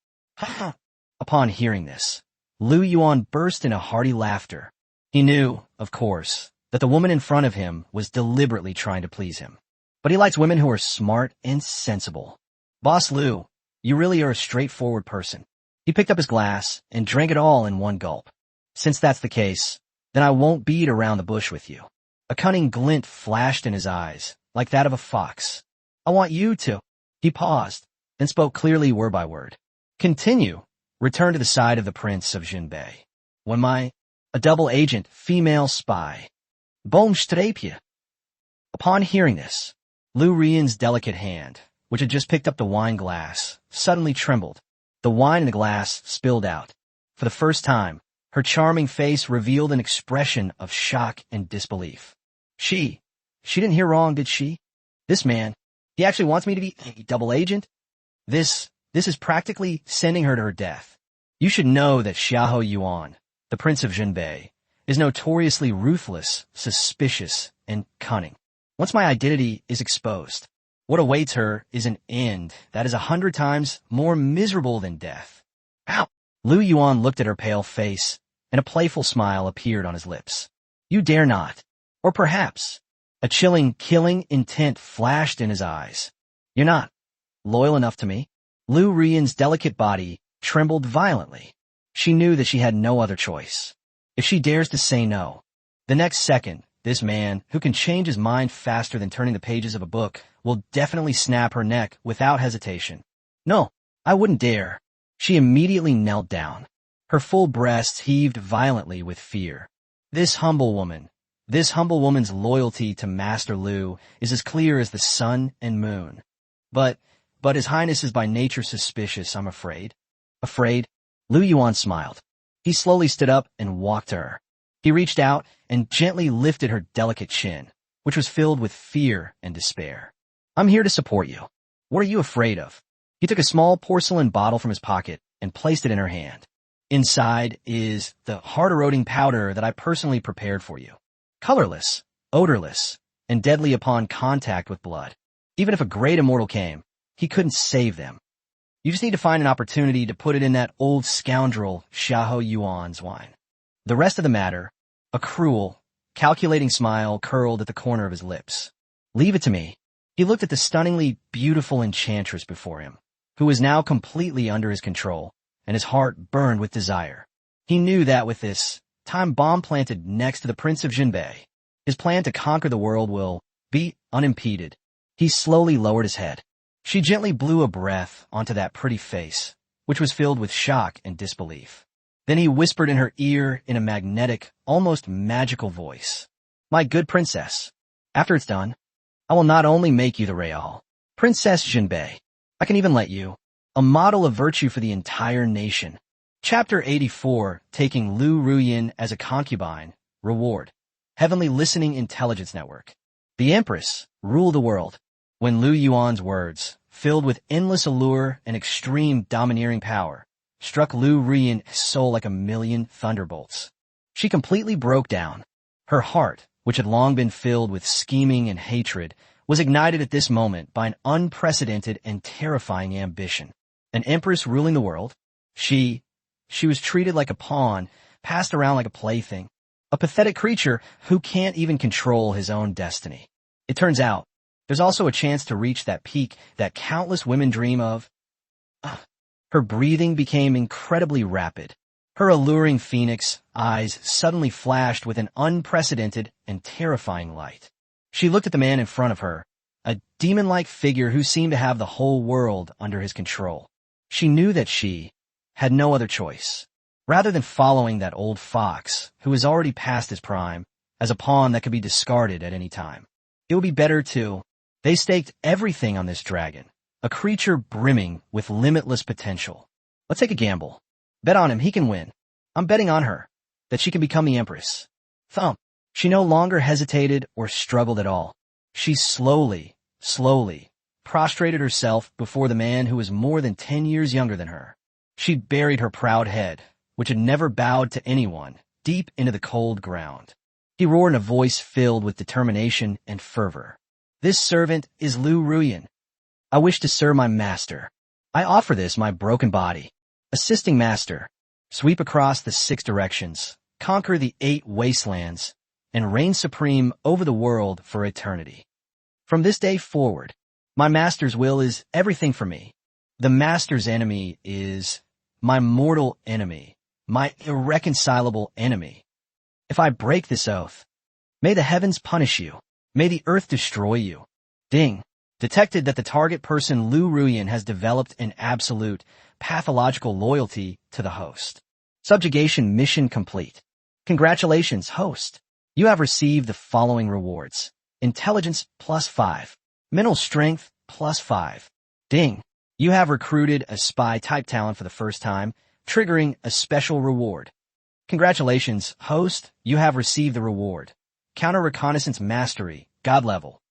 Upon hearing this, Lu Yuan burst into hearty laughter. He knew, of course, that the woman in front of him was deliberately trying to please him. But he likes women who are smart and sensible. Boss Lu, you really are a straightforward person. He picked up his glass and drank it all in one gulp. Since that's the case, then I won't beat around the bush with you. A cunning glint flashed in his eyes, like that of a fox. I want you to. He paused, then spoke clearly word by word. Continue. Return to the side of the Prince of Jinbei. When a double agent, female spy. Boom strapje. Upon hearing this, Lu Yuan's delicate hand, which had just picked up the wine glass, suddenly trembled. The wine in the glass spilled out. For the first time, her charming face revealed an expression of shock and disbelief. She didn't hear wrong, did she? This man, he actually wants me to be a double agent? This is practically sending her to her death. You should know that Xiahou Yuan, the Prince of Jinbei, is notoriously ruthless, suspicious, and cunning. Once my identity is exposed, what awaits her is an end that is 100 times more miserable than death. Ow! Lu Yuan looked at her pale face, and a playful smile appeared on his lips. You dare not. Or perhaps, a chilling, killing intent flashed in his eyes. You're not loyal enough to me? Lu Yuan's delicate body trembled violently. She knew that she had no other choice. If she dares to say no, the next second, this man, who can change his mind faster than turning the pages of a book, will definitely snap her neck without hesitation. No, I wouldn't dare. She immediately knelt down. Her full breast heaved violently with fear. This humble woman's loyalty to Master Lu is as clear as the sun and moon. But His Highness is by nature suspicious, I'm afraid. Afraid? Lu Yuan smiled. He slowly stood up and walked to her. He reached out and gently lifted her delicate chin, which was filled with fear and despair. I'm here to support you. What are you afraid of? He took a small porcelain bottle from his pocket and placed it in her hand. Inside is the heart-eroding powder that I personally prepared for you. Colorless, odorless, and deadly upon contact with blood. Even if a great immortal came, he couldn't save them. You just need to find an opportunity to put it in that old scoundrel Xiahou Yuan's wine. The rest of the matter, a cruel, calculating smile curled at the corner of his lips. Leave it to me. He looked at the stunningly beautiful enchantress before him, who was now completely under his control, and his heart burned with desire. He knew that with this time bomb planted next to the Prince of Jinbei, his plan to conquer the world will be unimpeded. He slowly lowered his head. She gently blew a breath onto that pretty face, which was filled with shock and disbelief. Then he whispered in her ear in a magnetic, almost magical voice. My good princess, after it's done, I will not only make you the Real Princess Jinbei, I can even let you a model of virtue for the entire nation. Chapter 84, Taking Lu Yuan as a Concubine, Reward. Heavenly Listening Intelligence Network. The Empress, rule the world. When Lu Yuan's words, filled with endless allure and extreme domineering power, struck Lu Yuan's soul like a million thunderbolts, she completely broke down. Her heart, which had long been filled with scheming and hatred, was ignited at this moment by an unprecedented and terrifying ambition. An empress ruling the world? She was treated like a pawn, passed around like a plaything, a pathetic creature who can't even control his own destiny. It turns out, there's also a chance to reach that peak that countless women dream of. Her breathing became incredibly rapid. Her alluring phoenix eyes suddenly flashed with an unprecedented and terrifying light. She looked at the man in front of her, a demon-like figure who seemed to have the whole world under his control. She knew that she had no other choice. Rather than following that old fox, who was already past his prime, as a pawn that could be discarded at any time, it would be better to. They staked everything on this dragon, a creature brimming with limitless potential. Let's take a gamble. Bet on him, he can win. I'm betting on her, that she can become the empress. Thump. She no longer hesitated or struggled at all. She slowly, prostrated herself before the man who was more than 10 years younger than her. She buried her proud head, which had never bowed to anyone, deep into the cold ground. He roared in a voice filled with determination and fervor. This servant is Lu Yuan. I wish to serve my master. I offer this my broken body. Assisting master, sweep across the 6 directions, conquer the 8 wastelands, and reign supreme over the world for eternity. From this day forward, my master's will is everything for me. The master's enemy is my mortal enemy, my irreconcilable enemy. If I break this oath, may the heavens punish you. May the earth destroy you. Ding. Detected that the target person Lu Yuan has developed an absolute, pathological loyalty to the host. Subjugation mission complete. Congratulations, host. You have received the following rewards. Intelligence +5. Mental strength +5. Ding. You have recruited a spy-type talent for the first time, triggering a special reward. Congratulations, host. You have received the reward. Counter-reconnaissance mastery, God level.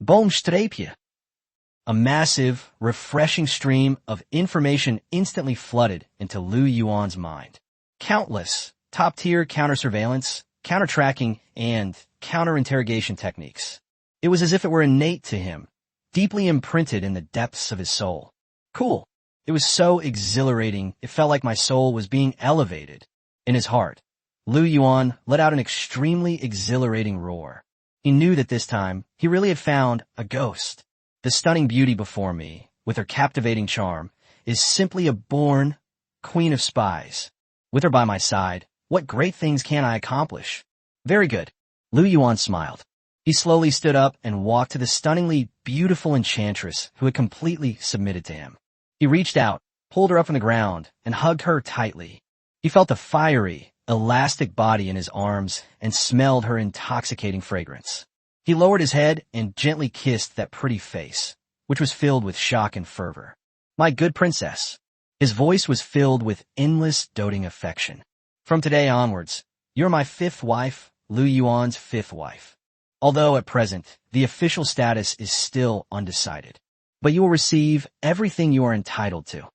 Boomstrapje. A massive, refreshing stream of information instantly flooded into Lu Yuan's mind. Countless, top-tier counter-surveillance, counter-tracking, and counter-interrogation techniques. It was as if it were innate to him, deeply imprinted in the depths of his soul. Cool. It was so exhilarating, it felt like my soul was being elevated. In his heart, Lu Yuan let out an extremely exhilarating roar. He knew that this time, he really had found a ghost. The stunning beauty before me, with her captivating charm, is simply a born queen of spies. With her by my side, what great things can I accomplish? Very good. Lu Yuan smiled. He slowly stood up and walked to the stunningly beautiful enchantress who had completely submitted to him. He reached out, pulled her up from the ground, and hugged her tightly. He felt the fiery, elastic body in his arms and smelled her intoxicating fragrance. He lowered his head and gently kissed that pretty face, which was filled with shock and fervor. My good princess. His voice was filled with endless doting affection. From today onwards, you're my 5th wife, Lu Yuan's 5th wife. Although at present, the official status is still undecided. But you will receive everything you are entitled to.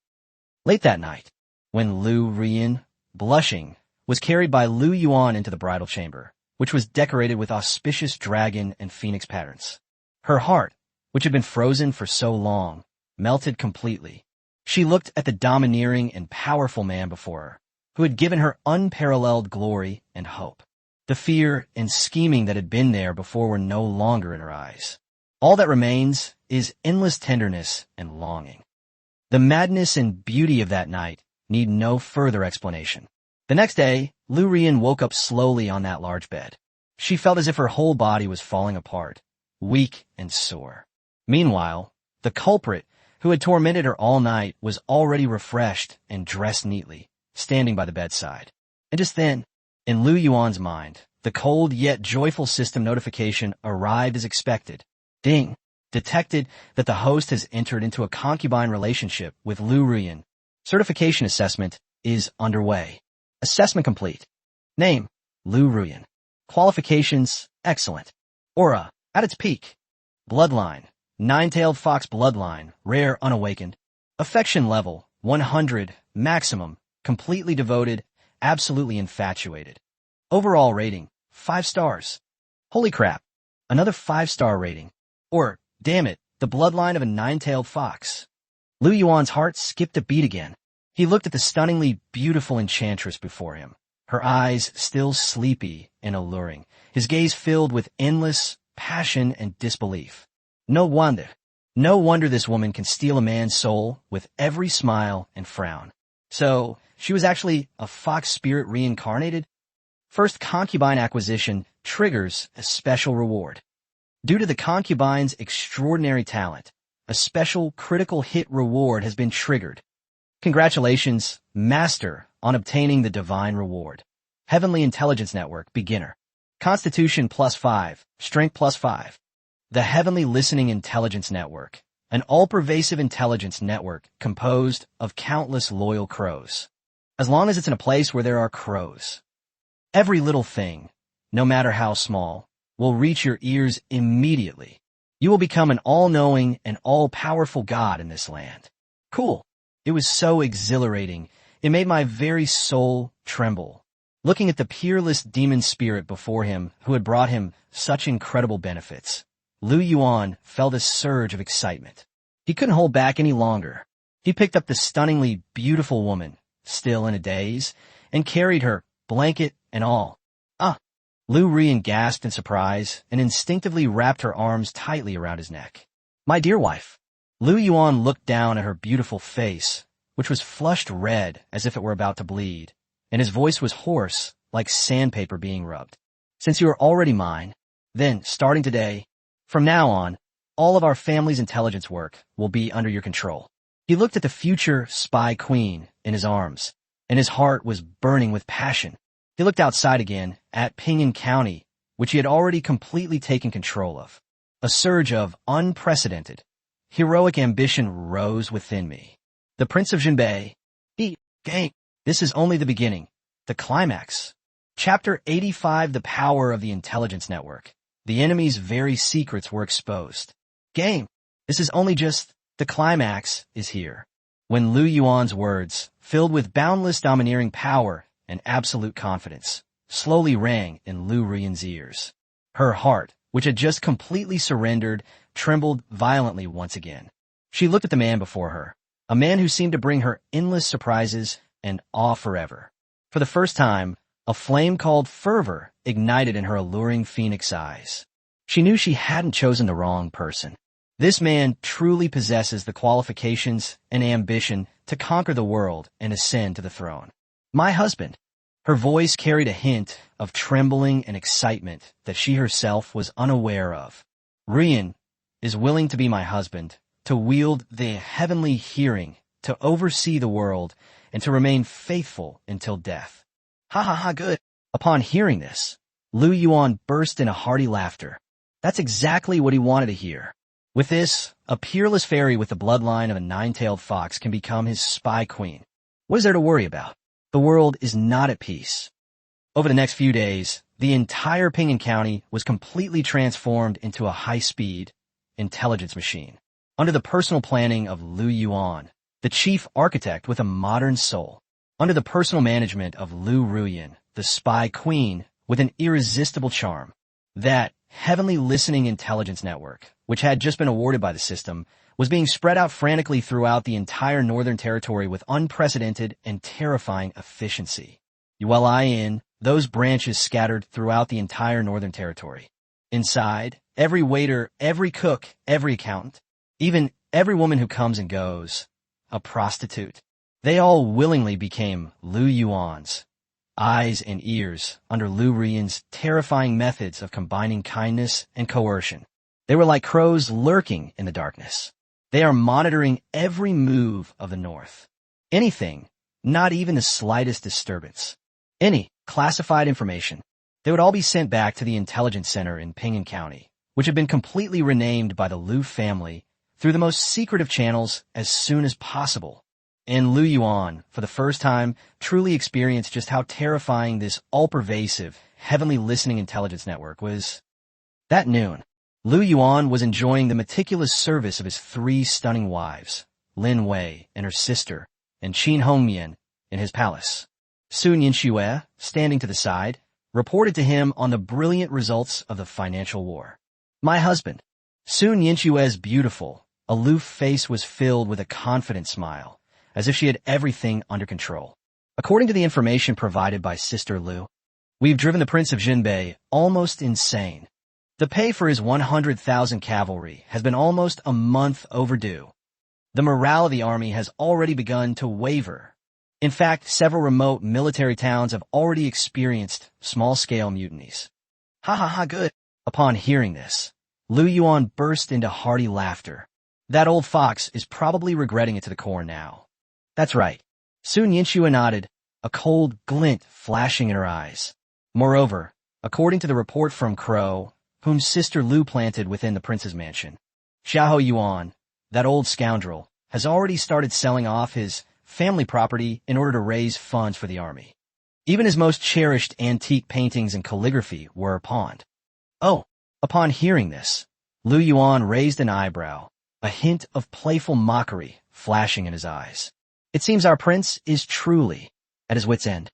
Late that night, when Lu Yuan, blushing, was carried by Lu Yuan into the bridal chamber, which was decorated with auspicious dragon and phoenix patterns. Her heart, which had been frozen for so long, melted completely. She looked at the domineering and powerful man before her, who had given her unparalleled glory and hope. The fear and scheming that had been there before were no longer in her eyes. All that remains is endless tenderness and longing. The madness and beauty of that night need no further explanation. The next day, Lu Yuan woke up slowly on that large bed. She felt as if her whole body was falling apart, weak and sore. Meanwhile, the culprit, who had tormented her all night, was already refreshed and dressed neatly, standing by the bedside. And just then, in Lu Yuan's mind, the cold yet joyful system notification arrived as expected. Ding! detected that the host has entered into a concubine relationship with Lu Yuan. Certification assessment is underway. Assessment complete. Name, Lu Yuan. Qualifications, excellent. Aura, at its peak. Bloodline, nine-tailed fox bloodline, rare unawakened. Affection level, 100, maximum, completely devoted, absolutely infatuated. Overall rating, 5 stars. Holy crap, another 5-star rating. Or, damn it, the bloodline of a nine-tailed fox. Lu Yuan's heart skipped a beat again. He looked at the stunningly beautiful enchantress before him, her eyes still sleepy and alluring, his gaze filled with endless passion and disbelief. No wonder this woman can steal a man's soul with every smile and frown. So, she was actually a fox spirit reincarnated? First concubine acquisition triggers a special reward. Due to the concubine's extraordinary talent, a special critical hit reward has been triggered. Congratulations, Master, on obtaining the divine reward. Heavenly Intelligence Network, Beginner. Constitution +5, Strength +5. The Heavenly Listening Intelligence Network, an all-pervasive intelligence network composed of countless loyal crows. As long as it's in a place where there are crows, every little thing, no matter how small, will reach your ears immediately. You will become an all-knowing and all-powerful god in this land. Cool. It was so exhilarating. It made my very soul tremble. Looking at the peerless demon spirit before him who had brought him such incredible benefits, Lu Yuan felt a surge of excitement. He couldn't hold back any longer. He picked up the stunningly beautiful woman, still in a daze, and carried her, blanket and all. Lu Yuan gasped in surprise and instinctively wrapped her arms tightly around his neck. My dear wife. Lu Yuan looked down at her beautiful face, which was flushed red as if it were about to bleed, and his voice was hoarse, like sandpaper being rubbed. Since you are already mine, then, starting today, from now on, all of our family's intelligence work will be under your control. He looked at the future spy queen in his arms, and his heart was burning with passion. He looked outside again, at Pingyang County, which he had already completely taken control of. A surge of unprecedented, heroic ambition rose within me. The Prince of Jinbei. Gang. This is only the beginning. The climax. Chapter 85, The Power of the Intelligence Network. The enemy's very secrets were exposed. Game. This is only just, the climax is here. When Lu Yuan's words, filled with boundless domineering power and absolute confidence, slowly rang in Lu Yuan's ears. Her heart, which had just completely surrendered, trembled violently once again. She looked at the man before her, a man who seemed to bring her endless surprises and awe forever. For the first time, a flame called fervor ignited in her alluring phoenix eyes. She knew she hadn't chosen the wrong person. This man truly possesses the qualifications and ambition to conquer the world and ascend to the throne. My husband. Her voice carried a hint of trembling and excitement that she herself was unaware of. Yuan is willing to be my husband, to wield the heavenly hearing, to oversee the world, and to remain faithful until death. Ha ha ha, good. Upon hearing this, Lu Yuan burst into hearty laughter. That's exactly what he wanted to hear. With this, a peerless fairy with the bloodline of a nine-tailed fox can become his spy queen. What is there to worry about? The world is not at peace. Over the next few days, the entire Pingyang County was completely transformed into a high-speed intelligence machine, under the personal planning of Lu Yuan, the chief architect with a modern soul, under the personal management of Lu Yuan, the spy queen with an irresistible charm. That heavenly listening intelligence network, which had just been awarded by the system, was being spread out frantically throughout the entire Northern Territory with unprecedented and terrifying efficiency. In those branches scattered throughout the entire Northern Territory. Inside, every waiter, every cook, every accountant, even every woman who comes and goes, a prostitute, they all willingly became Lu Yuan's eyes and ears under Lu Yuan's terrifying methods of combining kindness and coercion. They were like crows lurking in the darkness. They are monitoring every move of the North. Anything, not even the slightest disturbance. Any classified information. They would all be sent back to the intelligence center in Pingyang County, which had been completely renamed by the Lu family through the most secretive channels as soon as possible. And Lu Yuan, for the first time, truly experienced just how terrifying this all-pervasive, heavenly listening intelligence network was. That noon, Lu Yuan was enjoying the meticulous service of his 3 stunning wives, Lin Wei and her sister, and Qin Hongmian, in his palace. Su Yinxue, standing to the side, reported to him on the brilliant results of the financial war. My husband. Sun Yinxue's beautiful, aloof face was filled with a confident smile, as if she had everything under control. According to the information provided by Sister Lu, we've driven the Prince of Jinbei almost insane. The pay for his 100,000 cavalry has been almost a month overdue. The morale of the army has already begun to waver. In fact, several remote military towns have already experienced small-scale mutinies. Ha ha ha, good. Upon hearing this, Lu Yuan burst into hearty laughter. That old fox is probably regretting it to the core now. That's right. Sun Yinxue nodded, a cold glint flashing in her eyes. Moreover, according to the report from Crow, whom Sister Lu planted within the prince's mansion, Xiahou Yuan, that old scoundrel, has already started selling off his family property in order to raise funds for the army. Even his most cherished antique paintings and calligraphy were pawned. Oh, upon hearing this, Lu Yuan raised an eyebrow, a hint of playful mockery flashing in his eyes. It seems our prince is truly at his wit's end.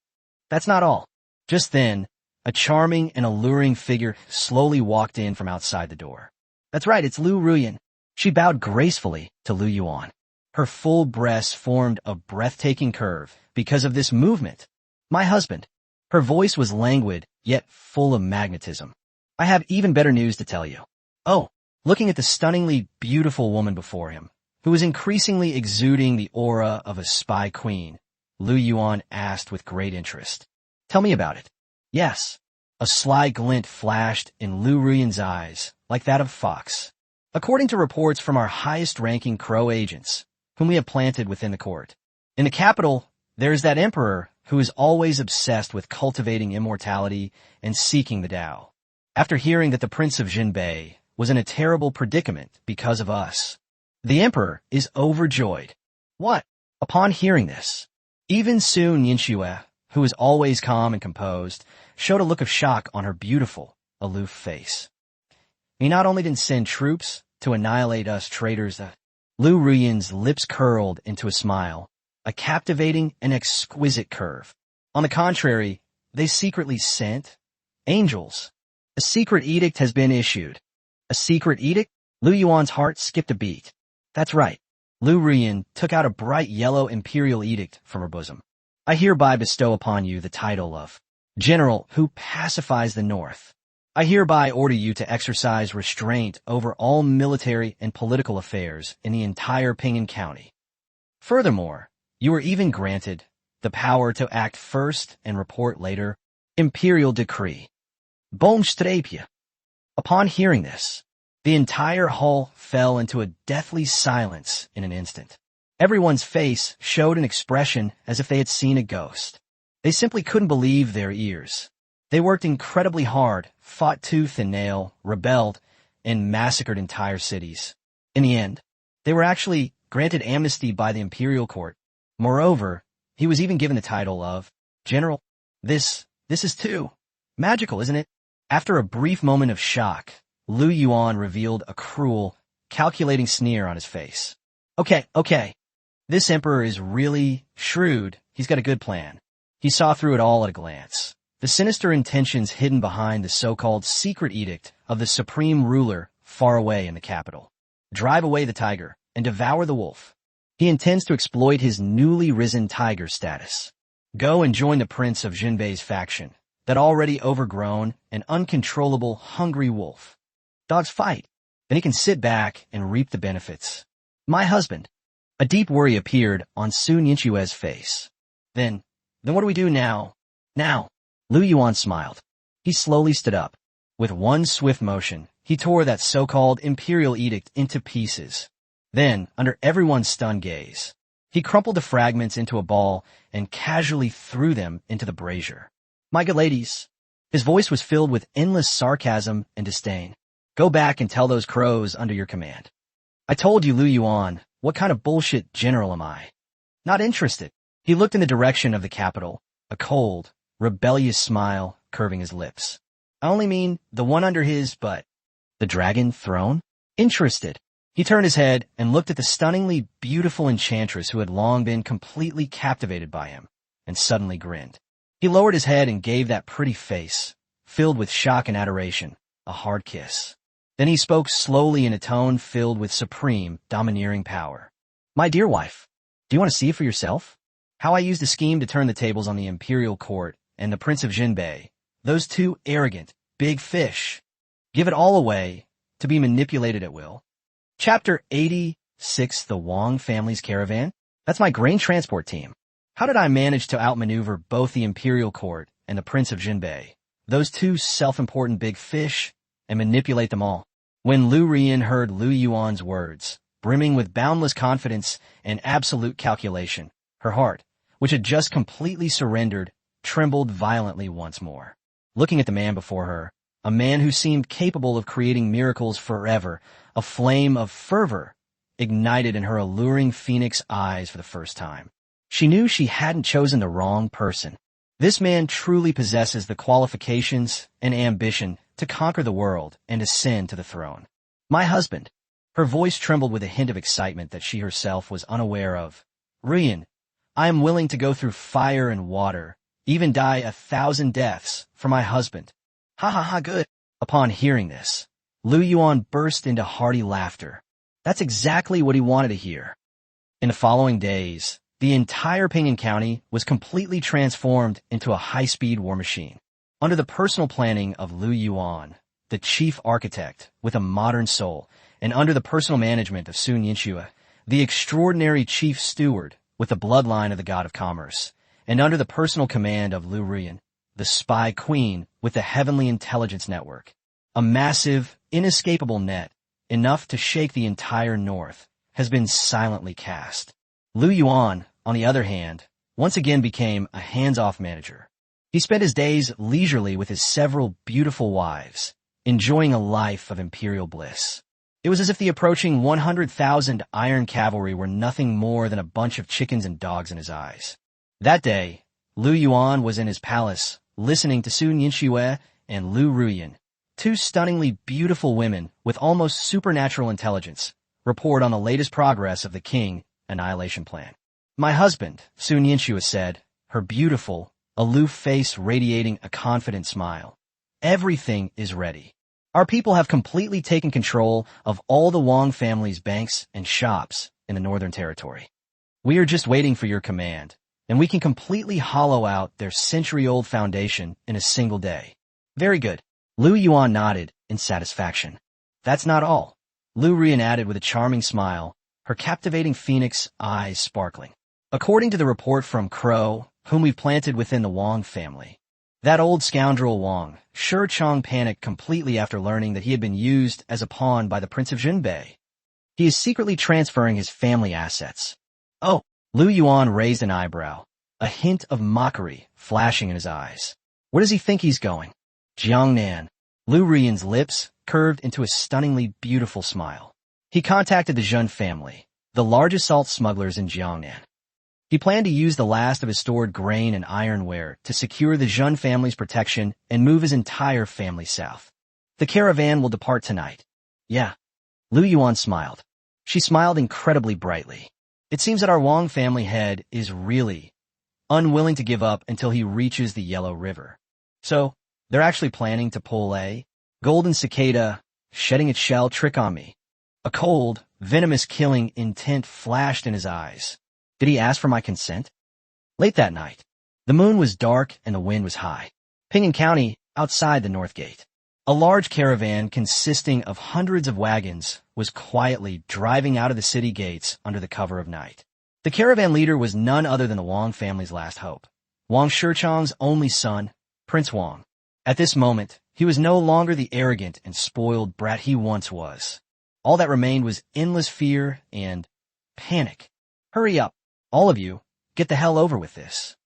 That's not all. Just then, a charming and alluring figure slowly walked in from outside the door. That's right, it's Lu Ruyan. She bowed gracefully to Lu Yuan. Her full breasts formed a breathtaking curve because of this movement. My husband. Her voice was languid, yet full of magnetism. I have even better news to tell you. Oh, looking at the stunningly beautiful woman before him, who was increasingly exuding the aura of a spy queen, Lu Yuan asked with great interest. Tell me about it. Yes. A sly glint flashed in Lu Ruyan's eyes, like that of Fox. According to reports from our highest-ranking Crow agents, whom we have planted within the court, in the capital, there is that emperor who is always obsessed with cultivating immortality and seeking the Tao. After hearing that the Prince of Jinbei was in a terrible predicament because of us, the emperor is overjoyed. What? Upon hearing this, even Sun Yinxue, who is always calm and composed, showed a look of shock on her beautiful, aloof face. He not only didn't send troops to annihilate us traitors, Lu Ruyan's lips curled into a smile, a captivating and exquisite curve. On the contrary, they secretly sent angels. A secret edict has been issued. A secret edict? Lu Yuan's heart skipped a beat. That's right. Lu Ruyan took out a bright yellow imperial edict from her bosom. I hereby bestow upon you the title of General who pacifies the North. I hereby order you to exercise restraint over all military and political affairs in the entire Ping'an County. Furthermore, you are even granted the power to act first and report later. Imperial decree. Boomstrapje. Upon hearing this, the entire hall fell into a deathly silence in an instant. Everyone's face showed an expression as if they had seen a ghost. They simply couldn't believe their ears. They worked incredibly hard, fought tooth and nail, rebelled, and massacred entire cities. In the end, they were actually granted amnesty by the imperial court. Moreover, he was even given the title of General. This is too magical, isn't it? After a brief moment of shock, Lu Yuan revealed a cruel, calculating sneer on his face. Okay. This emperor is really shrewd. He's got a good plan. He saw through it all at a glance. The sinister intentions hidden behind the so-called secret edict of the supreme ruler far away in the capital. Drive away the tiger and devour the wolf. He intends to exploit his newly risen tiger status. Go and join the Prince of Jinbei's faction, that already overgrown and uncontrollable hungry wolf. Dogs fight, then he can sit back and reap the benefits. My husband. A deep worry appeared on Sun Yinxue's face. Then what do we do now? Now. Lu Yuan smiled. He slowly stood up. With one swift motion, he tore that so-called imperial edict into pieces. Then, under everyone's stunned gaze, he crumpled the fragments into a ball and casually threw them into the brazier. My good ladies. His voice was filled with endless sarcasm and disdain. Go back and tell those crows under your command. I told you, Lu Yuan, what kind of bullshit general am I? Not interested. He looked in the direction of the capital, a cold, rebellious smile curving his lips. I only mean the one under his butt. The dragon throne? Interested. He turned his head and looked at the stunningly beautiful enchantress who had long been completely captivated by him, and suddenly grinned. He lowered his head and gave that pretty face, filled with shock and adoration, a hard kiss. Then he spoke slowly in a tone filled with supreme, domineering power. My dear wife, do you want to see for yourself? How I used a scheme to turn the tables on the imperial court and the Prince of Jinbei, those two arrogant, big fish. Give it all away, to be manipulated at will. Chapter 86, The Wang Family's Caravan? That's my grain transport team. How did I manage to outmaneuver both the imperial court and the Prince of Jinbei, those two self-important big fish, and manipulate them all? When Lu Yuan heard Lu Yuan's words, brimming with boundless confidence and absolute calculation, her heart, which had just completely surrendered, trembled violently once more. Looking at the man before her, a man who seemed capable of creating miracles forever, a flame of fervor ignited in her alluring phoenix eyes for the first time. She knew she hadn't chosen the wrong person. This man truly possesses the qualifications and ambition to conquer the world and ascend to the throne. My husband. Her voice trembled with a hint of excitement that she herself was unaware of. Ruyan, I am willing to go through fire and water, even die 1,000 deaths, for my husband. Ha ha ha, good. Upon hearing this, Lu Yuan burst into hearty laughter. That's exactly what he wanted to hear. In the following days, the entire Pingan County was completely transformed into a high-speed war machine. Under the personal planning of Lu Yuan, the chief architect with a modern soul, and under the personal management of Sun Yinxue, the extraordinary chief steward with the bloodline of the god of commerce, and under the personal command of Lu Ruyan, the spy queen with the heavenly intelligence network. A massive, inescapable net, enough to shake the entire north, has been silently cast. Lu Yuan, on the other hand, once again became a hands-off manager. He spent his days leisurely with his several beautiful wives, enjoying a life of imperial bliss. It was as if the approaching 100,000 iron cavalry were nothing more than a bunch of chickens and dogs in his eyes. That day, Lu Yuan was in his palace, listening to Sun Yinxue and Lu Ruyan, two stunningly beautiful women with almost supernatural intelligence, report on the latest progress of the King annihilation plan. My husband, Sun Yinxue said, her beautiful, aloof face radiating a confident smile. Everything is ready. Our people have completely taken control of all the Wang family's banks and shops in the Northern Territory. We are just waiting for your command, and we can completely hollow out their century-old foundation in a single day. Very good. Lu Yuan nodded in satisfaction. That's not all. Lu Ruyan added with a charming smile, her captivating phoenix eyes sparkling. According to the report from Crow, whom we've planted within the Wang family, that old scoundrel Wang, Shi Chong panicked completely after learning that he had been used as a pawn by the Prince of Jinbei. He is secretly transferring his family assets. Oh, Lu Yuan raised an eyebrow, a hint of mockery flashing in his eyes. Where does he think he's going? Jiangnan. Lu Ruyan's lips curved into a stunningly beautiful smile. He contacted the Zhen family, the largest salt smugglers in Jiangnan. He planned to use the last of his stored grain and ironware to secure the Zhen family's protection and move his entire family south. The caravan will depart tonight. Yeah. Lu Yuan smiled. She smiled incredibly brightly. It seems that our Wang family head is really unwilling to give up until he reaches the Yellow River. So, they're actually planning to pull a golden cicada shedding its shell trick on me. A cold, venomous killing intent flashed in his eyes. Did he ask for my consent? Late that night, the moon was dark and the wind was high. Pingan County, outside the North Gate. A large caravan consisting of hundreds of wagons was quietly driving out of the city gates under the cover of night. The caravan leader was none other than the Wang family's last hope, Wang Shichong's only son, Prince Wang. At this moment, he was no longer the arrogant and spoiled brat he once was. All that remained was endless fear and panic. Hurry up. All of you, get the hell over with this.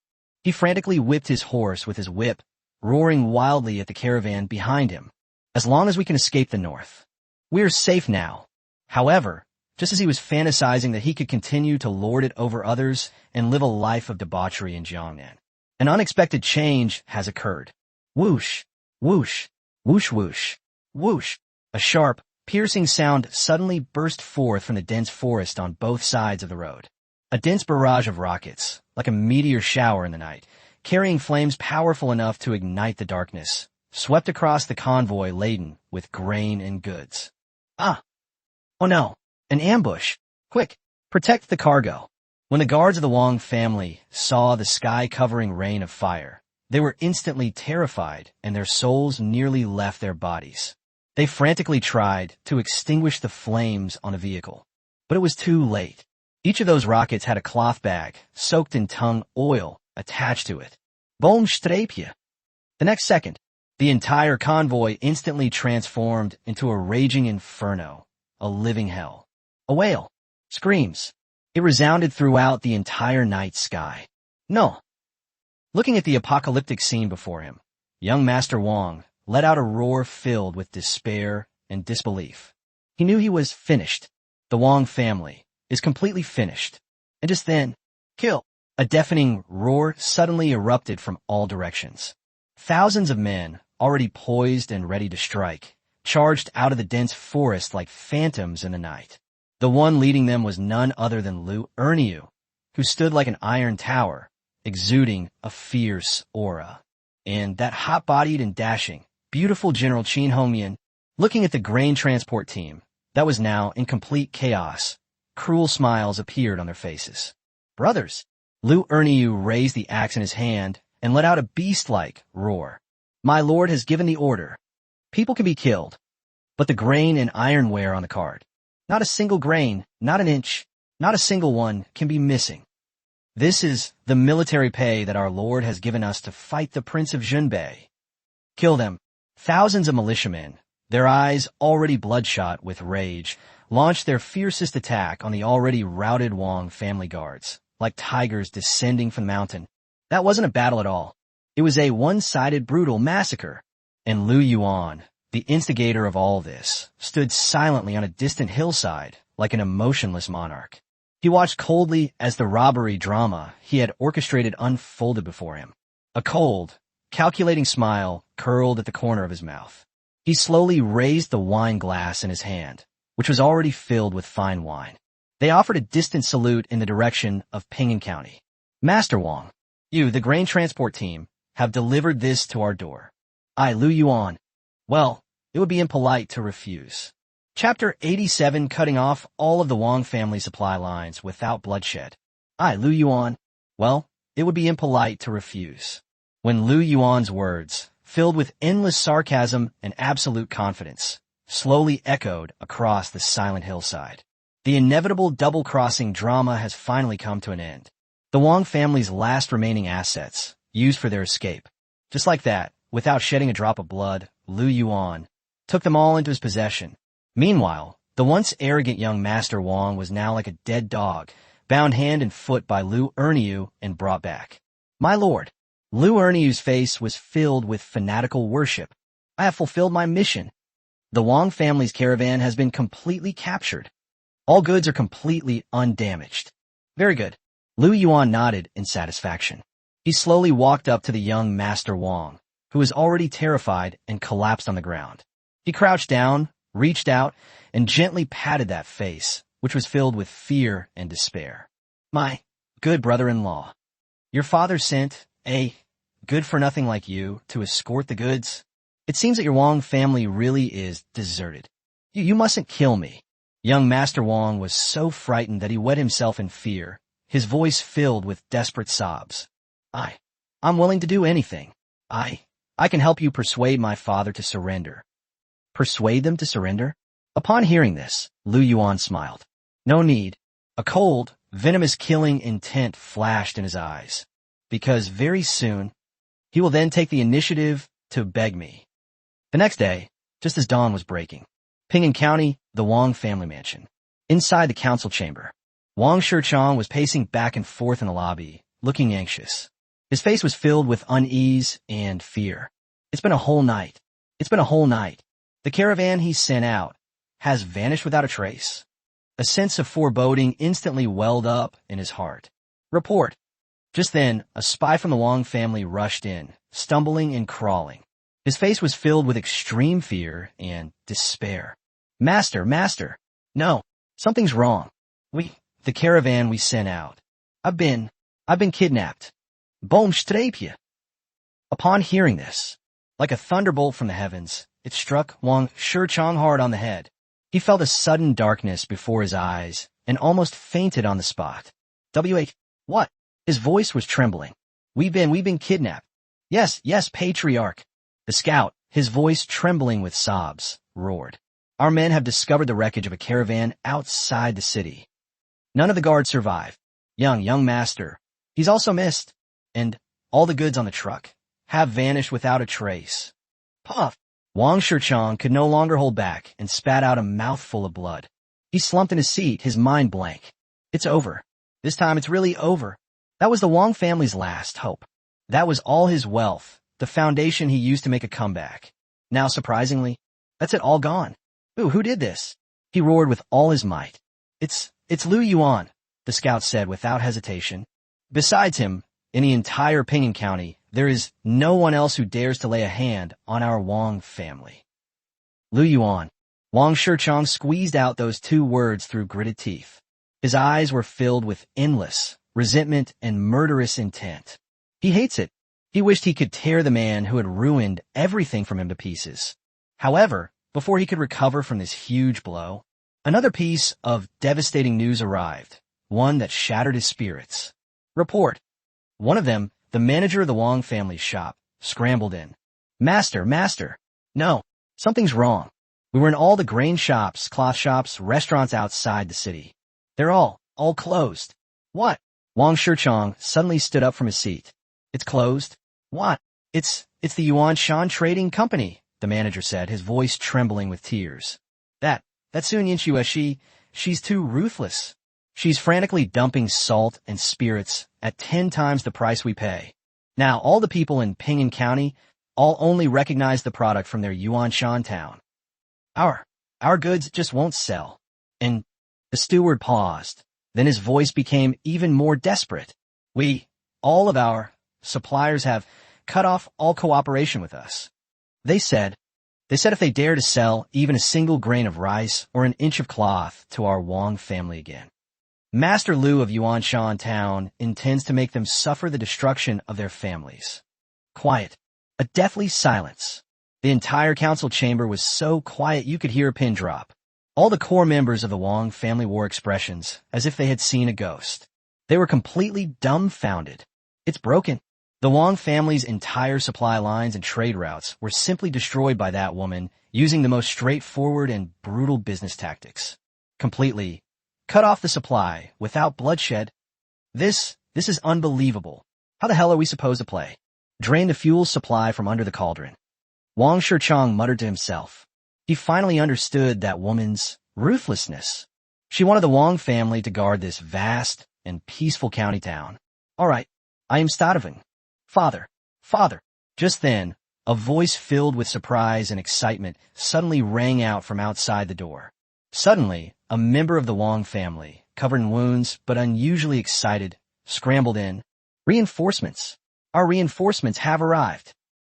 He frantically whipped his horse with his whip, roaring wildly at the caravan behind him. As long as we can escape the north. We're safe now. However, just as he was fantasizing that he could continue to lord it over others and live a life of debauchery in Jiangnan, an unexpected change has occurred. Whoosh, whoosh, whoosh whoosh, whoosh. A sharp, piercing sound suddenly burst forth from the dense forest on both sides of the road. A dense barrage of rockets, like a meteor shower in the night, carrying flames powerful enough to ignite the darkness, swept across the convoy laden with grain and goods. Ah! Oh no! An ambush! Quick! Protect the cargo! When the guards of the Wang family saw the sky-covering rain of fire, they were instantly terrified and their souls nearly left their bodies. They frantically tried to extinguish the flames on a vehicle, but it was too late. Each of those rockets had a cloth bag, soaked in tung oil, attached to it. Boomstreepje! The next second, the entire convoy instantly transformed into a raging inferno, a living hell. A wail. Screams. It resounded throughout the entire night sky. No. Looking at the apocalyptic scene before him, young Master Wang let out a roar filled with despair and disbelief. He knew he was finished. The Wang family is completely finished. And just then, kill! A deafening roar suddenly erupted from all directions. Thousands of men, already poised and ready to strike, charged out of the dense forest like phantoms in the night. The one leading them was none other than Lu Yuan, who stood like an iron tower, exuding a fierce aura. And that hot-bodied and dashing, beautiful General Qin Hongmian, looking at the grain transport team, that was now in complete chaos. Cruel smiles appeared on their faces. Brothers! Lu Yuan raised the axe in his hand and let out a beast-like roar. My lord has given the order. People can be killed, but the grain and ironware on the cart. Not a single grain, not an inch, not a single one can be missing. This is the military pay that our lord has given us to fight the Prince of Zhenbei. Kill them. Thousands of militiamen, their eyes already bloodshot with rage, launched their fiercest attack on the already routed Wang family guards, like tigers descending from the mountain. That wasn't a battle at all. It was a one-sided brutal massacre. And Lu Yuan, the instigator of all this, stood silently on a distant hillside like an emotionless monarch. He watched coldly as the robbery drama he had orchestrated unfolded before him. A cold, calculating smile curled at the corner of his mouth. He slowly raised the wine glass in his hand, which was already filled with fine wine. They offered a distant salute in the direction of Ping'an County. Master Wang, you, the grain transport team, have delivered this to our door. I, Lu Yuan. Well, it would be impolite to refuse. Chapter 87, cutting off all of the Wang family supply lines without bloodshed. I, Lu Yuan. Well, it would be impolite to refuse. When Lu Yuan's words, filled with endless sarcasm and absolute confidence, slowly echoed across the silent hillside. The inevitable double-crossing drama has finally come to an end. The Wang family's last remaining assets, used for their escape. Just like that, without shedding a drop of blood, Lu Yuan took them all into his possession. Meanwhile, the once arrogant young Master Wang was now like a dead dog, bound hand and foot by Lu Yuan and brought back. My lord! Lu Yuan's face was filled with fanatical worship. I have fulfilled my mission. The Wang family's caravan has been completely captured. All goods are completely undamaged. Very good. Lu Yuan nodded in satisfaction. He slowly walked up to the young Master Wang, who was already terrified and collapsed on the ground. He crouched down, reached out, and gently patted that face, which was filled with fear and despair. My good brother-in-law, your father sent a good-for-nothing like you to escort the goods. It seems that your Wang family really is deserted. You mustn't kill me. Young Master Wang was so frightened that he wet himself in fear, his voice filled with desperate sobs. I'm willing to do anything. I can help you persuade my father to surrender. Persuade them to surrender? Upon hearing this, Lu Yuan smiled. No need. A cold, venomous killing intent flashed in his eyes. Because very soon, he will then take the initiative to beg me. The next day, just as dawn was breaking, Ping'an County, the Wang family mansion. Inside the council chamber, Wang Shichang was pacing back and forth in the lobby, looking anxious. His face was filled with unease and fear. It's been a whole night. The caravan he sent out has vanished without a trace. A sense of foreboding instantly welled up in his heart. Report. Just then, a spy from the Wang family rushed in, stumbling and crawling. His face was filled with extreme fear and despair. Master, no, something's wrong. The caravan we sent out. I've been kidnapped. Boomstreepje. Upon hearing this, like a thunderbolt from the heavens, it struck Wang Shichang hard on the head. He felt a sudden darkness before his eyes and almost fainted on the spot. What? His voice was trembling. We've been kidnapped. Yes, patriarch. The scout, his voice trembling with sobs, roared. Our men have discovered the wreckage of a caravan outside the city. None of the guards survived. Young master. He's also missed. And all the goods on the truck have vanished without a trace. Puff! Wang Shichang could no longer hold back and spat out a mouthful of blood. He slumped in his seat, his mind blank. It's over. This time it's really over. That was the Wang family's last hope. That was all his wealth, the foundation he used to make a comeback. Now, surprisingly, that's it, all gone. Ooh, who did this? He roared with all his might. It's Lu Yuan, the scout said without hesitation. Besides him, in the entire Pinyin County, there is no one else who dares to lay a hand on our Wang family. Lu Yuan. Wang Shichang squeezed out those two words through gritted teeth. His eyes were filled with endless resentment and murderous intent. He hates it. He wished he could tear the man who had ruined everything from him to pieces. However, before he could recover from this huge blow, another piece of devastating news arrived, one that shattered his spirits. Report. One of them, the manager of the Wang family shop, scrambled in. Master, no, something's wrong. We were in all the grain shops, cloth shops, restaurants outside the city. They're all closed. What? Wang Shichang suddenly stood up from his seat. It's closed? What? It's the Yuan Shan Trading Company, the manager said, his voice trembling with tears. That Sun Yinxue, she's too ruthless. She's frantically dumping salt and spirits at 10 times the price we pay. Now, all the people in Pinyin County all only recognize the product from their Yuan Shan town. Our goods just won't sell. And the steward paused. Then his voice became even more desperate. All of our suppliers have cut off all cooperation with us. They said if they dare to sell even a single grain of rice or an inch of cloth to our Wang family again, Master Lu of Yuan Shan Town intends to make them suffer the destruction of their families. Quiet. A deathly silence. The entire council chamber was so quiet you could hear a pin drop. All the core members of the Wang family wore expressions as if they had seen a ghost. They were completely dumbfounded. It's broken. The Wang family's entire supply lines and trade routes were simply destroyed by that woman using the most straightforward and brutal business tactics. Completely cut off the supply without bloodshed. This is unbelievable. How the hell are we supposed to play? Drain the fuel supply from under the cauldron. Wang Shichang muttered to himself. He finally understood that woman's ruthlessness. She wanted the Wang family to guard this vast and peaceful county town. All right, I am starving. Father. Just then, a voice filled with surprise and excitement suddenly rang out from outside the door. Suddenly, a member of the Wang family, covered in wounds but unusually excited, scrambled in. Reinforcements. Our reinforcements have arrived.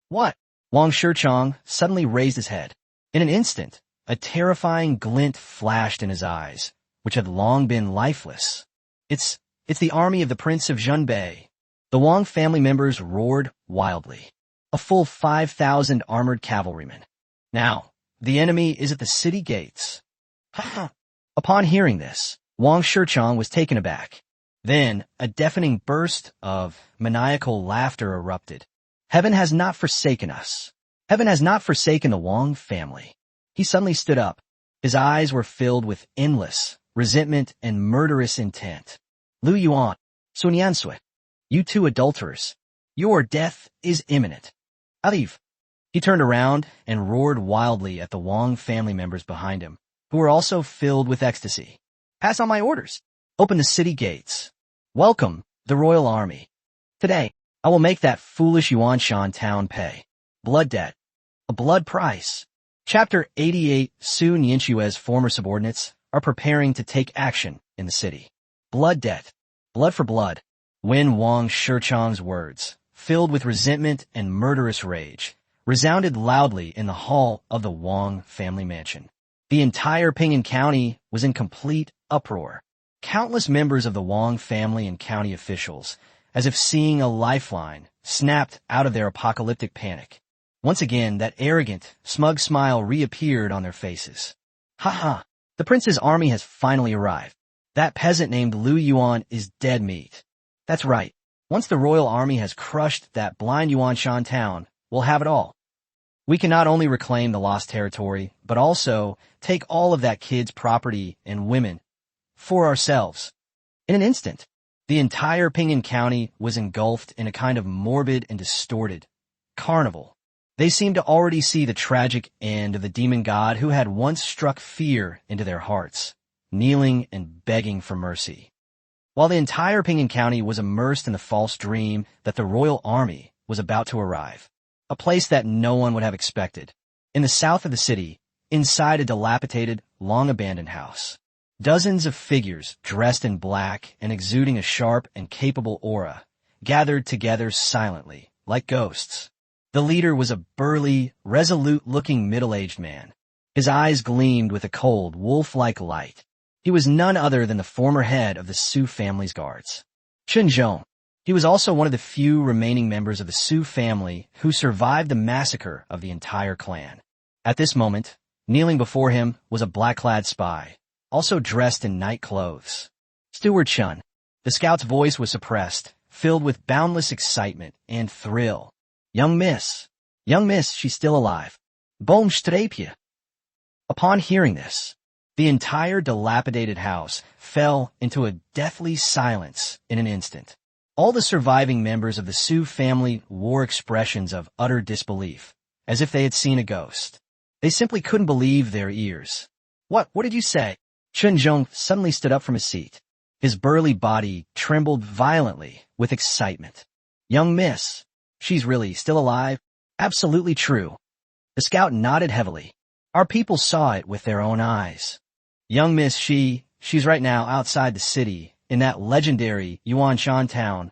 What? Wang Shichang suddenly raised his head. In an instant, a terrifying glint flashed in his eyes, which had long been lifeless. It's the army of the Prince of Zhenbei. The Wang family members roared wildly. A full 5,000 armored cavalrymen. Now, the enemy is at the city gates. Upon hearing this, Wang Shichang was taken aback. Then, a deafening burst of maniacal laughter erupted. Heaven has not forsaken us. Heaven has not forsaken the Wang family. He suddenly stood up. His eyes were filled with endless resentment and murderous intent. Lu Yuan, Sun Yansui, you two adulterers, your death is imminent. Leave. He turned around and roared wildly at the Wang family members behind him, who were also filled with ecstasy. Pass on my orders. Open the city gates. Welcome, the royal army. Today, I will make that foolish Yuan Shan town pay. Blood debt. A blood price. Chapter 88. Soon Yinchue's former subordinates are preparing to take action in the city. Blood debt. Blood for blood. Wen Wang Shichang's words, filled with resentment and murderous rage, resounded loudly in the hall of the Wang family mansion. The entire Ping'an County was in complete uproar. Countless members of the Wang family and county officials, as if seeing a lifeline, snapped out of their apocalyptic panic. Once again, that arrogant, smug smile reappeared on their faces. Ha ha! The prince's army has finally arrived. That peasant named Lu Yuan is dead meat. That's right. Once the royal army has crushed that blind Yuanshan town, we'll have it all. We can not only reclaim the lost territory, but also take all of that kid's property and women for ourselves. In an instant, the entire Ping'an County was engulfed in a kind of morbid and distorted carnival. They seemed to already see the tragic end of the demon god who had once struck fear into their hearts, kneeling and begging for mercy. While the entire Ping'an County was immersed in the false dream that the royal army was about to arrive, a place that no one would have expected. In the south of the city, inside a dilapidated, long-abandoned house, dozens of figures dressed in black and exuding a sharp and capable aura gathered together silently, like ghosts. The leader was a burly, resolute-looking middle-aged man. His eyes gleamed with a cold, wolf-like light. He was none other than the former head of the Su family's guards, Chen Zhong. He was also one of the few remaining members of the Su family who survived the massacre of the entire clan. At this moment, kneeling before him was a black-clad spy, also dressed in night clothes. Steward Chun. The scout's voice was suppressed, filled with boundless excitement and thrill. Young miss, she's still alive. Bon strapje. Upon hearing this, the entire dilapidated house fell into a deathly silence in an instant. All the surviving members of the Su family wore expressions of utter disbelief, as if they had seen a ghost. They simply couldn't believe their ears. What did you say? Chen Zhong suddenly stood up from his seat. His burly body trembled violently with excitement. Young miss, she's really still alive? Absolutely true. The scout nodded heavily. Our people saw it with their own eyes. Young miss, she's right now outside the city, in that legendary Yuanshan town.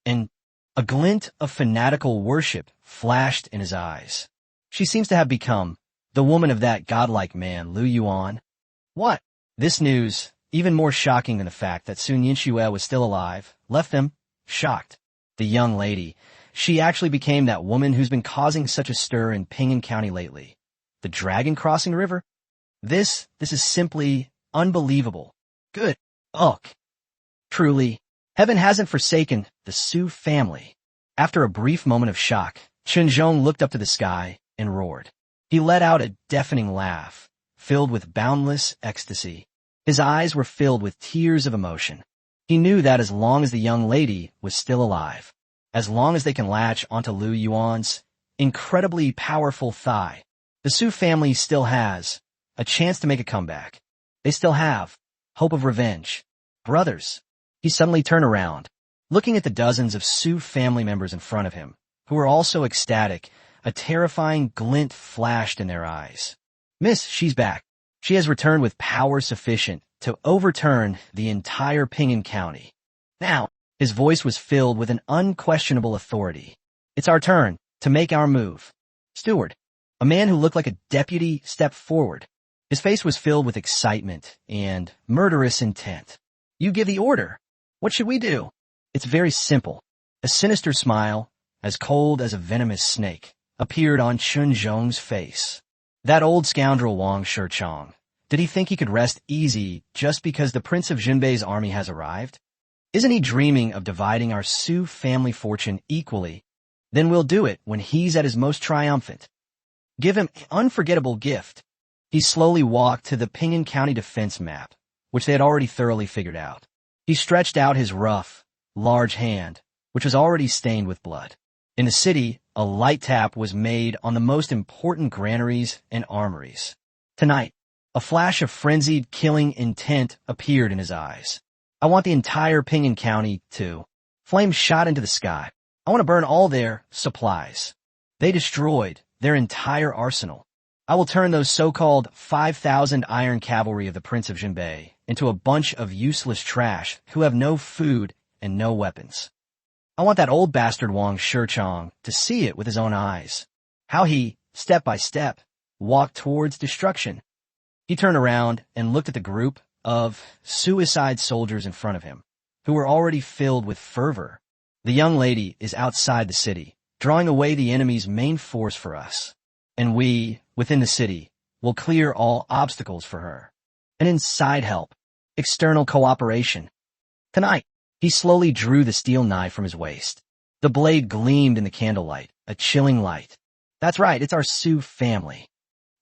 And a glint of fanatical worship flashed in his eyes. She seems to have become the woman of that godlike man, Lu Yuan. What? This news, even more shocking than the fact that Sun Yinxue was still alive, left them shocked. The young lady, she actually became that woman who's been causing such a stir in Ping'an County lately. The dragon crossing the river? This is simply unbelievable. Good. Ugh. Truly, heaven hasn't forsaken the Su family. After a brief moment of shock, Chen Zhong looked up to the sky and roared. He let out a deafening laugh, filled with boundless ecstasy. His eyes were filled with tears of emotion. He knew that as long as the young lady was still alive, as long as they can latch onto Lu Yuan's incredibly powerful thigh, the Su family still has a chance to make a comeback. They still have hope of revenge. Brothers. He suddenly turned around, looking at the dozens of Su family members in front of him, who were also ecstatic. A terrifying glint flashed in their eyes. Miss, she's back. She has returned with power sufficient to overturn the entire Ping'an County. Now, his voice was filled with an unquestionable authority. It's our turn to make our move. Steward, a man who looked like a deputy, stepped forward. His face was filled with excitement and murderous intent. You give the order. What should we do? It's very simple. A sinister smile, as cold as a venomous snake, appeared on Chen Zhong's face. That old scoundrel Wang Shichang. Did he think he could rest easy just because the Prince of Jinbei's army has arrived? Isn't he dreaming of dividing our Su family fortune equally? Then we'll do it when he's at his most triumphant. Give him an unforgettable gift. He slowly walked to the Ping'an County defense map, which they had already thoroughly figured out. He stretched out his rough, large hand, which was already stained with blood. In the city, a light tap was made on the most important granaries and armories. Tonight, a flash of frenzied killing intent appeared in his eyes. I want the entire Ping'an County to. Flames shot into the sky. I want to burn all their supplies. They destroyed their entire arsenal. I will turn those so-called 5,000 iron cavalry of the Prince of Jinbei into a bunch of useless trash who have no food and no weapons. I want that old bastard Wang Shichong to see it with his own eyes. How he, step by step, walked towards destruction. He turned around and looked at the group of suicide soldiers in front of him, who were already filled with fervor. The young lady is outside the city, drawing away the enemy's main force for us. And we, within the city, will clear all obstacles for her. And inside help, external cooperation. Tonight, he slowly drew the steel knife from his waist. The blade gleamed in the candlelight, a chilling light. That's right, it's our Su family.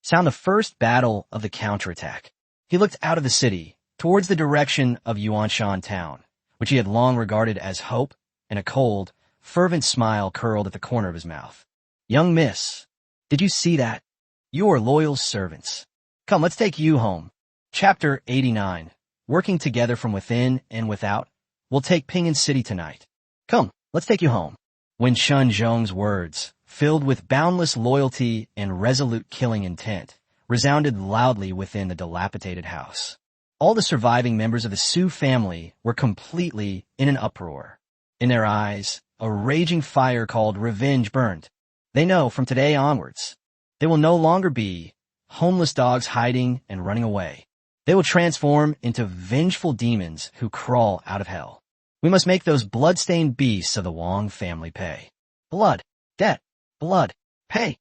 Sound the first battle of the counterattack. He looked out of the city, towards the direction of Yuanshan town, which he had long regarded as hope, and a cold, fervent smile curled at the corner of his mouth. Young miss, did you see that? Your loyal servants. Come, let's take you home. Chapter 89. Working together from within and without. We'll take Pinyin City tonight. Come, let's take you home. When Shun Zhong's words, filled with boundless loyalty and resolute killing intent, resounded loudly within the dilapidated house. All the surviving members of the Su family were completely in an uproar. In their eyes, a raging fire called revenge burned. They know from today onwards, they will no longer be homeless dogs hiding and running away. They will transform into vengeful demons who crawl out of hell. We must make those blood-stained beasts of the Wang family pay. Blood, debt, blood, pay.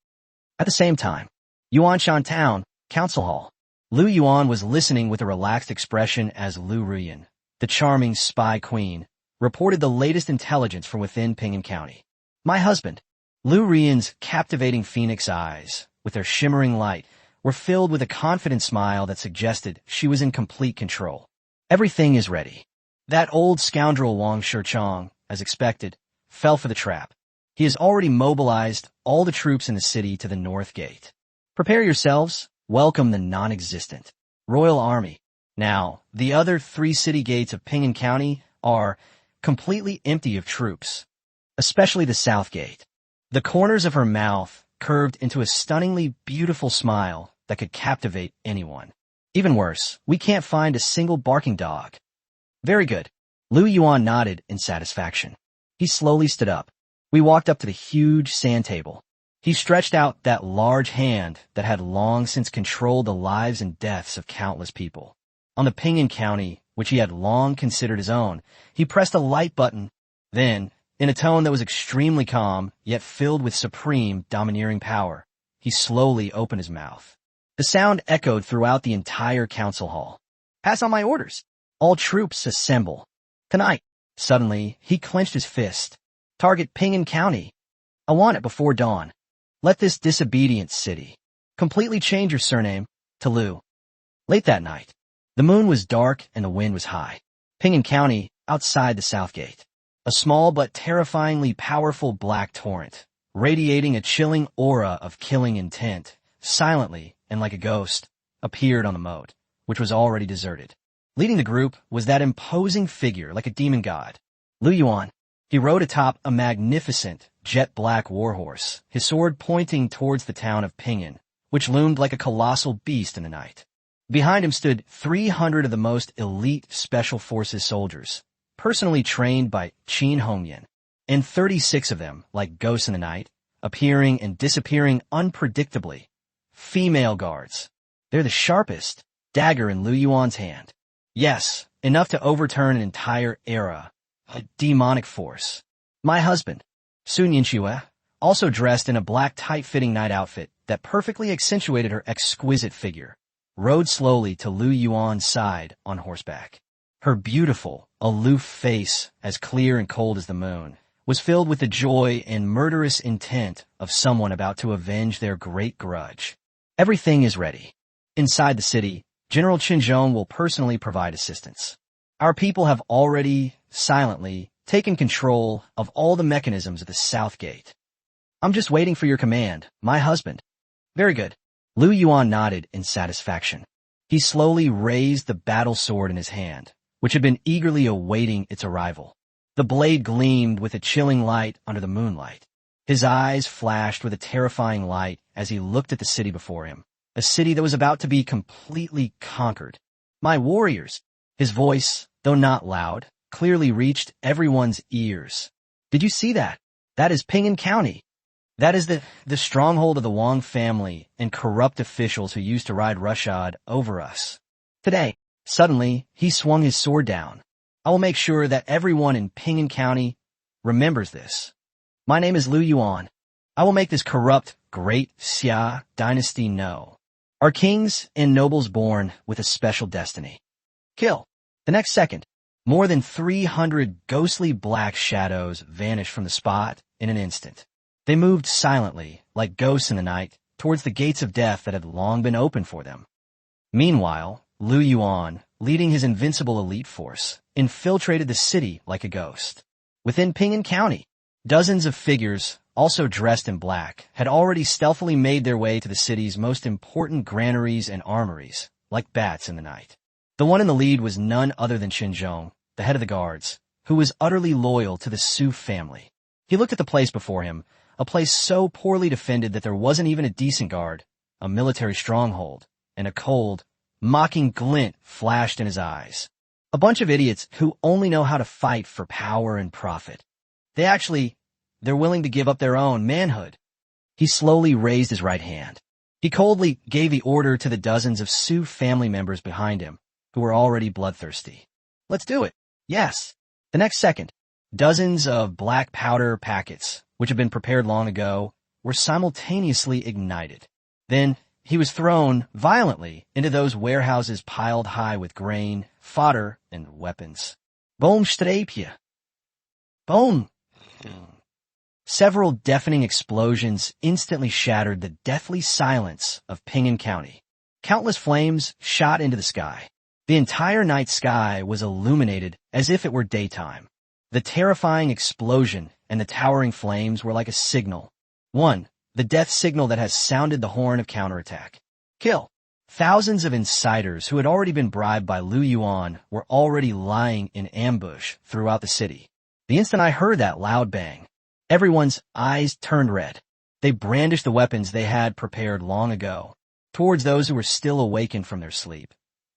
At the same time, Yuanshan Town, Council Hall. Lu Yuan was listening with a relaxed expression as Lu Yuan, the charming spy queen, reported the latest intelligence from within Pinyin County. My husband. Lu Yuan's captivating phoenix eyes, with their shimmering light, were filled with a confident smile that suggested she was in complete control. Everything is ready. That old scoundrel Wang Shichong, as expected, fell for the trap. He has already mobilized all the troops in the city to the north gate. Prepare yourselves, welcome the non-existent Royal Army. Now, the other 3 city gates of Pinyin County are completely empty of troops, especially the south gate. The corners of her mouth curved into a stunningly beautiful smile that could captivate anyone. Even worse, we can't find a single barking dog. Very good. Lu Yuan nodded in satisfaction. He slowly stood up. We walked up to the huge sand table. He stretched out that large hand that had long since controlled the lives and deaths of countless people. On the Pinyin County, which he had long considered his own, he pressed a light button. Then, in a tone that was extremely calm, yet filled with supreme, domineering power, he slowly opened his mouth. The sound echoed throughout the entire council hall. Pass on my orders. All troops assemble. Tonight. Suddenly, he clenched his fist. Target Pinyin County. I want it before dawn. Let this disobedient city completely change your surname to Lu. Late that night, the moon was dark and the wind was high. Pinyin County, outside the south gate. A small but terrifyingly powerful black torrent, radiating a chilling aura of killing intent, silently and like a ghost, appeared on the moat, which was already deserted. Leading the group was that imposing figure like a demon god, Lu Yuan. He rode atop a magnificent, jet-black warhorse, his sword pointing towards the town of Pinyin, which loomed like a colossal beast in the night. Behind him stood 300 of the most elite Special Forces soldiers, personally trained by Qin Hongyan, and 36 of them, like ghosts in the night, appearing and disappearing unpredictably. Female guards. They're the sharpest dagger in Lu Yuan's hand. Yes, enough to overturn an entire era. A demonic force. My husband, Sun Yinxue, also dressed in a black tight-fitting night outfit that perfectly accentuated her exquisite figure, rode slowly to Lu Yuan's side on horseback. Her beautiful, aloof face, as clear and cold as the moon, was filled with the joy and murderous intent of someone about to avenge their great grudge. Everything is ready. Inside the city, General Qinzhong will personally provide assistance. Our people have already, silently, taken control of all the mechanisms of the South Gate. I'm just waiting for your command, my husband. Very good. Lu Yuan nodded in satisfaction. He slowly raised the battle sword in his hand, which had been eagerly awaiting its arrival. The blade gleamed with a chilling light under the moonlight. His eyes flashed with a terrifying light as he looked at the city before him. a city that was about to be completely conquered. My warriors! His voice, though not loud, clearly reached everyone's ears. Did you see that? That is Ping'an County. That is the stronghold of the Wang family and corrupt officials who used to ride roughshod over us. Today, suddenly, he swung his sword down. I will make sure that everyone in Ping'an County remembers this. My name is Lu Yuan. I will make this corrupt, great Xia dynasty know. Our kings and nobles born with a special destiny. Kill. The next second, more than 300 ghostly black shadows vanished from the spot in an instant. They moved silently, like ghosts in the night, towards the gates of death that had long been open for them. Meanwhile, Lu Yuan, leading his invincible elite force, infiltrated the city like a ghost. Within Ping'an County, dozens of figures, also dressed in black, had already stealthily made their way to the city's most important granaries and armories, like bats in the night. The one in the lead was none other than Xinzhong, the head of the guards, who was utterly loyal to the Su family. He looked at the place before him, a place so poorly defended that there wasn't even a decent guard, a military stronghold, and a cold, mocking glint flashed in his eyes. A bunch of idiots who only know how to fight for power and profit. They're willing to give up their own manhood. He slowly raised his right hand. He coldly gave the order to the dozens of Su family members behind him, who were already bloodthirsty. Let's do it. Yes. The next second, dozens of black powder packets, which had been prepared long ago, were simultaneously ignited. Then, he was thrown violently into those warehouses piled high with grain, fodder, and weapons. Boom strapje. Boom. Several deafening explosions instantly shattered the deathly silence of Ping'an County. Countless flames shot into the sky. The entire night sky was illuminated as if it were daytime. The terrifying explosion and the towering flames were like a signal. One, the death signal that has sounded the horn of counterattack. Kill. Thousands of insiders who had already been bribed by Lu Yuan were already lying in ambush throughout the city. The instant I heard that loud bang, everyone's eyes turned red. They brandished the weapons they had prepared long ago, towards those who were still awakened from their sleep.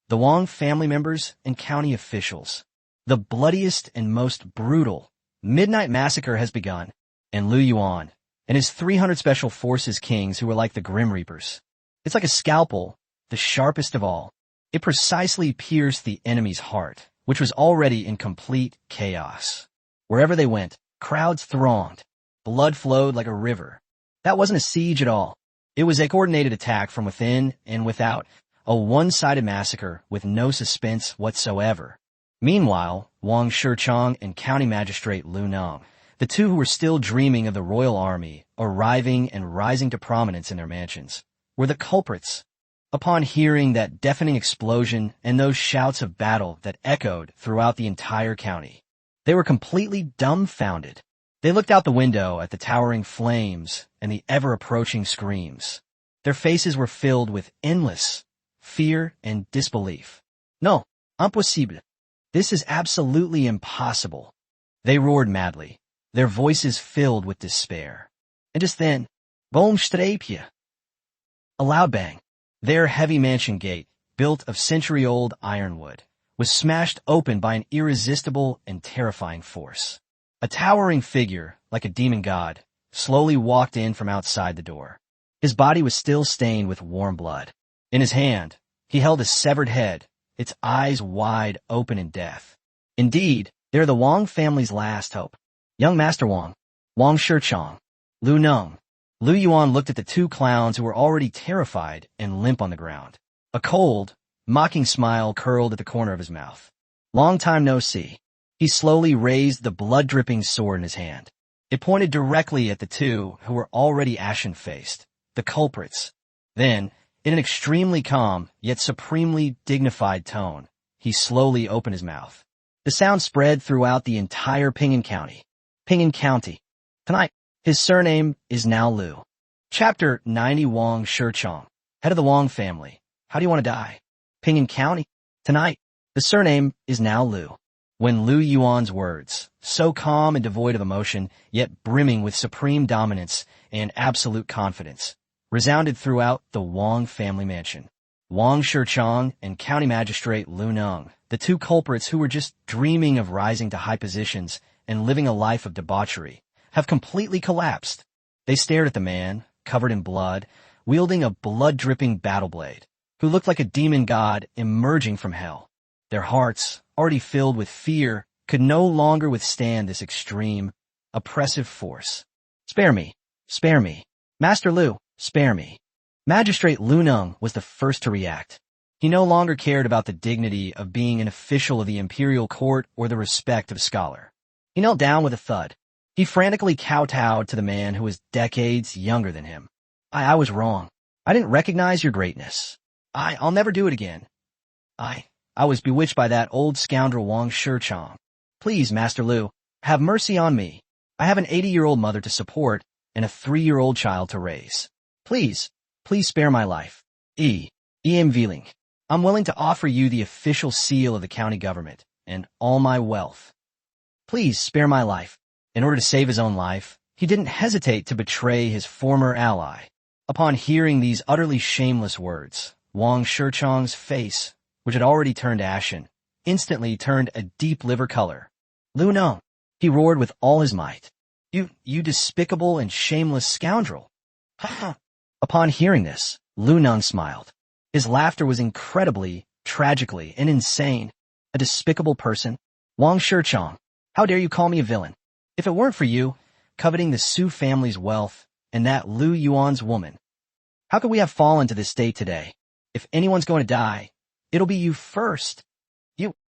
The Wang family members and county officials. The bloodiest and most brutal midnight massacre has begun, and Lu Yuan and his 300 special forces kings who were like the Grim Reapers. It's like a scalpel, the sharpest of all. It precisely pierced the enemy's heart, which was already in complete chaos. Wherever they went, crowds thronged. Blood flowed like a river. That wasn't a siege at all. It was a coordinated attack from within and without, a one-sided massacre with no suspense whatsoever. Meanwhile, Wang Shichong and County Magistrate Lu Nong, the two who were still dreaming of the royal army arriving and rising to prominence in their mansions, were the culprits. Upon hearing that deafening explosion and those shouts of battle that echoed throughout the entire county, they were completely dumbfounded. They looked out the window at the towering flames and the ever-approaching screams. Their faces were filled with endless fear and disbelief. No, impossible. This is absolutely impossible. They roared madly, their voices filled with despair. And just then, boom strapje. A loud bang. Their heavy mansion gate, built of century-old ironwood, was smashed open by an irresistible and terrifying force. A towering figure, like a demon god, slowly walked in from outside the door. His body was still stained with warm blood. In his hand, he held a severed head, its eyes wide open in death. Indeed, they're the Wang family's last hope. Young Master Wang, Wang Shichong, Lu Nong. Lu Yuan looked at the two clowns who were already terrified and limp on the ground. A cold, mocking smile curled at the corner of his mouth. Long time no see. He slowly raised the blood-dripping sword in his hand. It pointed directly at the two who were already ashen-faced, the culprits. Then, in an extremely calm, yet supremely dignified tone, he slowly opened his mouth. The sound spread throughout the entire Ping'an County. Ping'an County. Tonight, his surname is now Lu. Chapter 90. Wang Shichong, head of the Wang family. How do you want to die? Ping'an County. Tonight, the surname is now Lu. When Lu Yuan's words, so calm and devoid of emotion, yet brimming with supreme dominance and absolute confidence, resounded throughout the Wang family mansion. Wang Shichong and County Magistrate Lu Neng, the two culprits who were just dreaming of rising to high positions and living a life of debauchery, have completely collapsed. They stared at the man, covered in blood, wielding a blood-dripping battle blade, who looked like a demon god emerging from hell. Their hearts, already filled with fear, could no longer withstand this extreme, oppressive force. "Spare me! Spare me! Master Lu, spare me!" Magistrate Lu Neng was the first to react. He no longer cared about the dignity of being an official of the imperial court or the respect of a scholar. He knelt down with a thud. He frantically kowtowed to the man who was decades younger than him. I was wrong. I didn't recognize your greatness. I'll never do it again. I was bewitched by that old scoundrel Wang Shichong. Please, Master Lu, have mercy on me. I have an 80-year-old mother to support and a 3-year-old child to raise. Please spare my life. I'm willing to offer you the official seal of the county government and all my wealth. Please spare my life. In order to save his own life, he didn't hesitate to betray his former ally. Upon hearing these utterly shameless words, Wang Shichong's face, which had already turned ashen, instantly turned a deep liver color. "Lu Neng," he roared with all his might. You despicable and shameless scoundrel. Ha ha. Upon hearing this, Lu Neng smiled. His laughter was incredibly, tragically, and insane. A despicable person? Wang Shichong, how dare you call me a villain? If it weren't for you, coveting the Su family's wealth and that Lu Yuan's woman, how could we have fallen to this state today? If anyone's going to die, it'll be you first.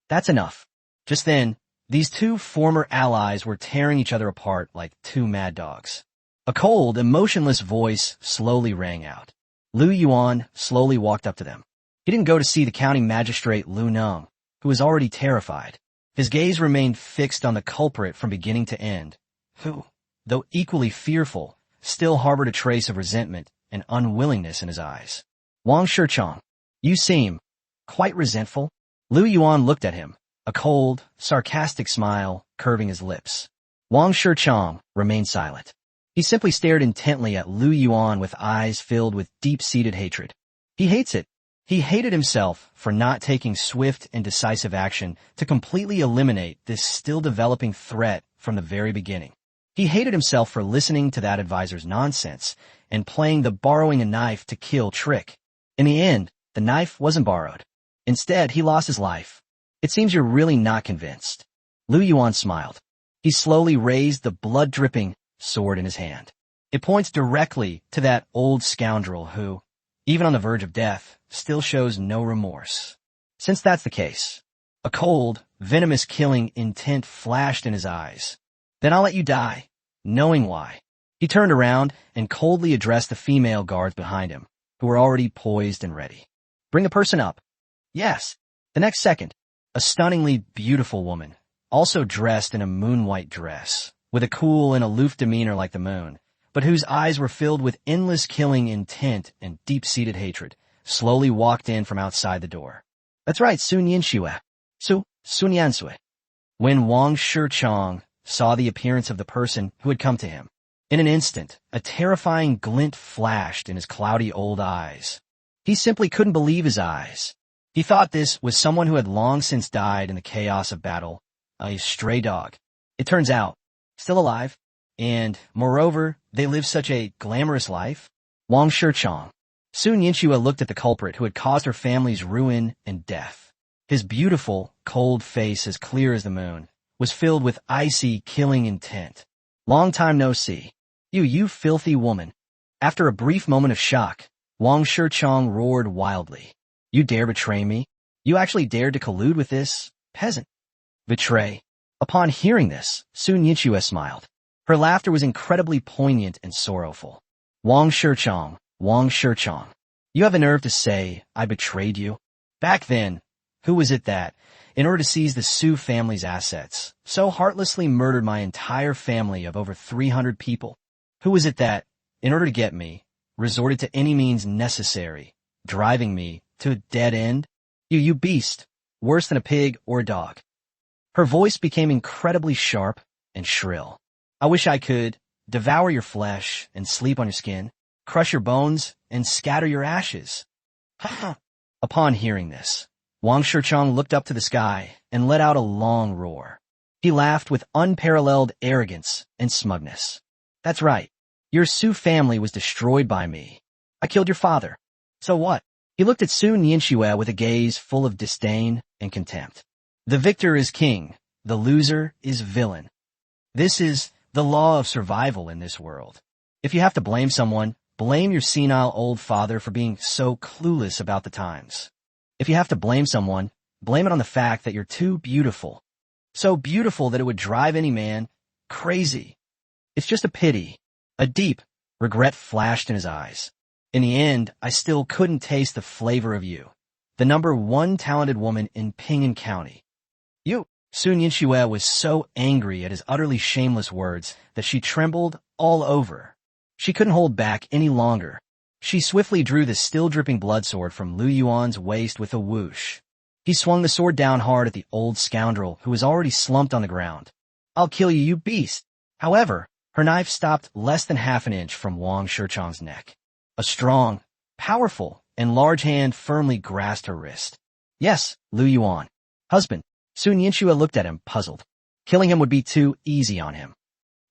That's enough. Just then, these two former allies were tearing each other apart like two mad dogs. A cold, emotionless voice slowly rang out. Lu Yuan slowly walked up to them. He didn't go to see the county magistrate Lu Neng, who was already terrified. His gaze remained fixed on the culprit from beginning to end, who, though equally fearful, still harbored a trace of resentment and unwillingness in his eyes. "Wang Shichong, you seem quite resentful." Lu Yuan looked at him, a cold, sarcastic smile curving his lips. Wang Shichong remained silent. He simply stared intently at Lu Yuan with eyes filled with deep-seated hatred. He hates it. He hated himself for not taking swift and decisive action to completely eliminate this still-developing threat from the very beginning. He hated himself for listening to that advisor's nonsense and playing the borrowing a knife to kill trick. In the end, the knife wasn't borrowed. Instead, he lost his life. It seems you're really not convinced. Lu Yuan smiled. He slowly raised the blood-dripping sword in his hand. It points directly to that old scoundrel who, even on the verge of death, still shows no remorse. Since that's the case, a cold, venomous killing intent flashed in his eyes. "Then I'll let you die, knowing why." He turned around and coldly addressed the female guards behind him, who were already poised and ready. "Bring a person up." Yes. The next second, a stunningly beautiful woman, also dressed in a moon-white dress, with a cool and aloof demeanor like the moon, but whose eyes were filled with endless killing intent and deep-seated hatred, slowly walked in from outside the door. "That's right, Sun Yanxue. Sun Yansui." When Wang Shichong saw the appearance of the person who had come to him, in an instant, a terrifying glint flashed in his cloudy old eyes. He simply couldn't believe his eyes. He thought this was someone who had long since died in the chaos of battle, a stray dog. It turns out, still alive, and, moreover, they live such a glamorous life. Wang Shichong. Sun Yanxue looked at the culprit who had caused her family's ruin and death. His beautiful, cold face, as clear as the moon, was filled with icy, killing intent. "Long time no see. You filthy woman." After a brief moment of shock, Wang Shichong roared wildly. "You dare betray me? You actually dared to collude with this peasant?" Betray. Upon hearing this, Sun Yanxue smiled. Her laughter was incredibly poignant and sorrowful. Wang Shichong, you have a nerve to say I betrayed you? Back then, who was it that, in order to seize the Su family's assets, so heartlessly murdered my entire family of over 300 people? Who was it that, in order to get me, resorted to any means necessary, driving me to a dead end? You beast, worse than a pig or a dog. Her voice became incredibly sharp and shrill. "I wish I could devour your flesh and sleep on your skin. crush your bones, and scatter your ashes. Upon hearing this, Wang Shichang looked up to the sky and let out a long roar. He laughed with unparalleled arrogance and smugness. That's right. Your Su family was destroyed by me. I killed your father. So what? He looked at Su Nianxue with a gaze full of disdain and contempt. The victor is king. The loser is villain. This is the law of survival in this world. If you have to blame someone, blame your senile old father for being so clueless about the times. If you have to blame someone, blame it on the fact that you're too beautiful. So beautiful that it would drive any man crazy. It's just a pity. A deep regret flashed in his eyes. In the end, I still couldn't taste the flavor of you, the #1 talented woman in Ping'an County. You. Su Nianxue was so angry at his utterly shameless words that she trembled all over. She couldn't hold back any longer. She swiftly drew the still-dripping blood sword from Lu Yuan's waist with a whoosh. He swung the sword down hard at the old scoundrel who was already slumped on the ground. I'll kill you, you beast! However, her knife stopped less than half an inch from Wang Shichang's neck. A strong, powerful, and large hand firmly grasped her wrist. Yes, Lu Yuan. Husband. Su Nianxue looked at him, puzzled. Killing him would be too easy on him.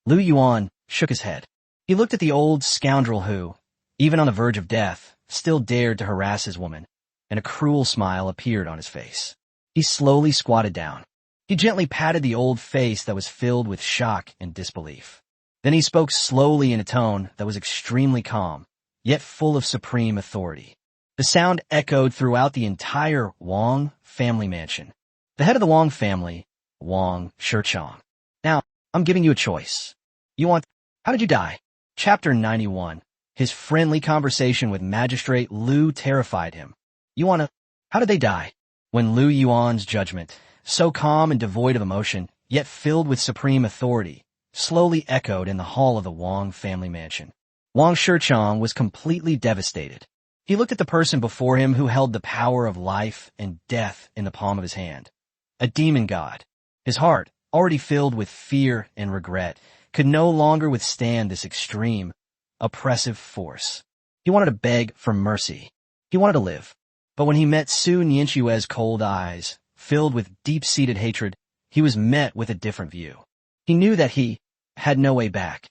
Lu Yuan shook his head. He looked at the old scoundrel who, even on the verge of death, still dared to harass his woman, and a cruel smile appeared on his face. He slowly squatted down. He gently patted the old face that was filled with shock and disbelief. Then he spoke slowly in a tone that was extremely calm, yet full of supreme authority. The sound echoed throughout the entire Wang family mansion. The head of the Wang family, Wang Shichang. Now, I'm giving you a choice. How did you die? Chapter 91. His friendly conversation with Magistrate Lu terrified him. How did they die? When Lu Yuan's judgment, so calm and devoid of emotion, yet filled with supreme authority, slowly echoed in the hall of the Wang family mansion. Wang Shichang was completely devastated. He looked at the person before him who held the power of life and death in the palm of his hand. A demon god. His heart, already filled with fear and regret, could no longer withstand this extreme, oppressive force. He wanted to beg for mercy. He wanted to live. But when he met Su Nianxue's cold eyes, filled with deep-seated hatred, he was met with a different view. He knew that he had no way back.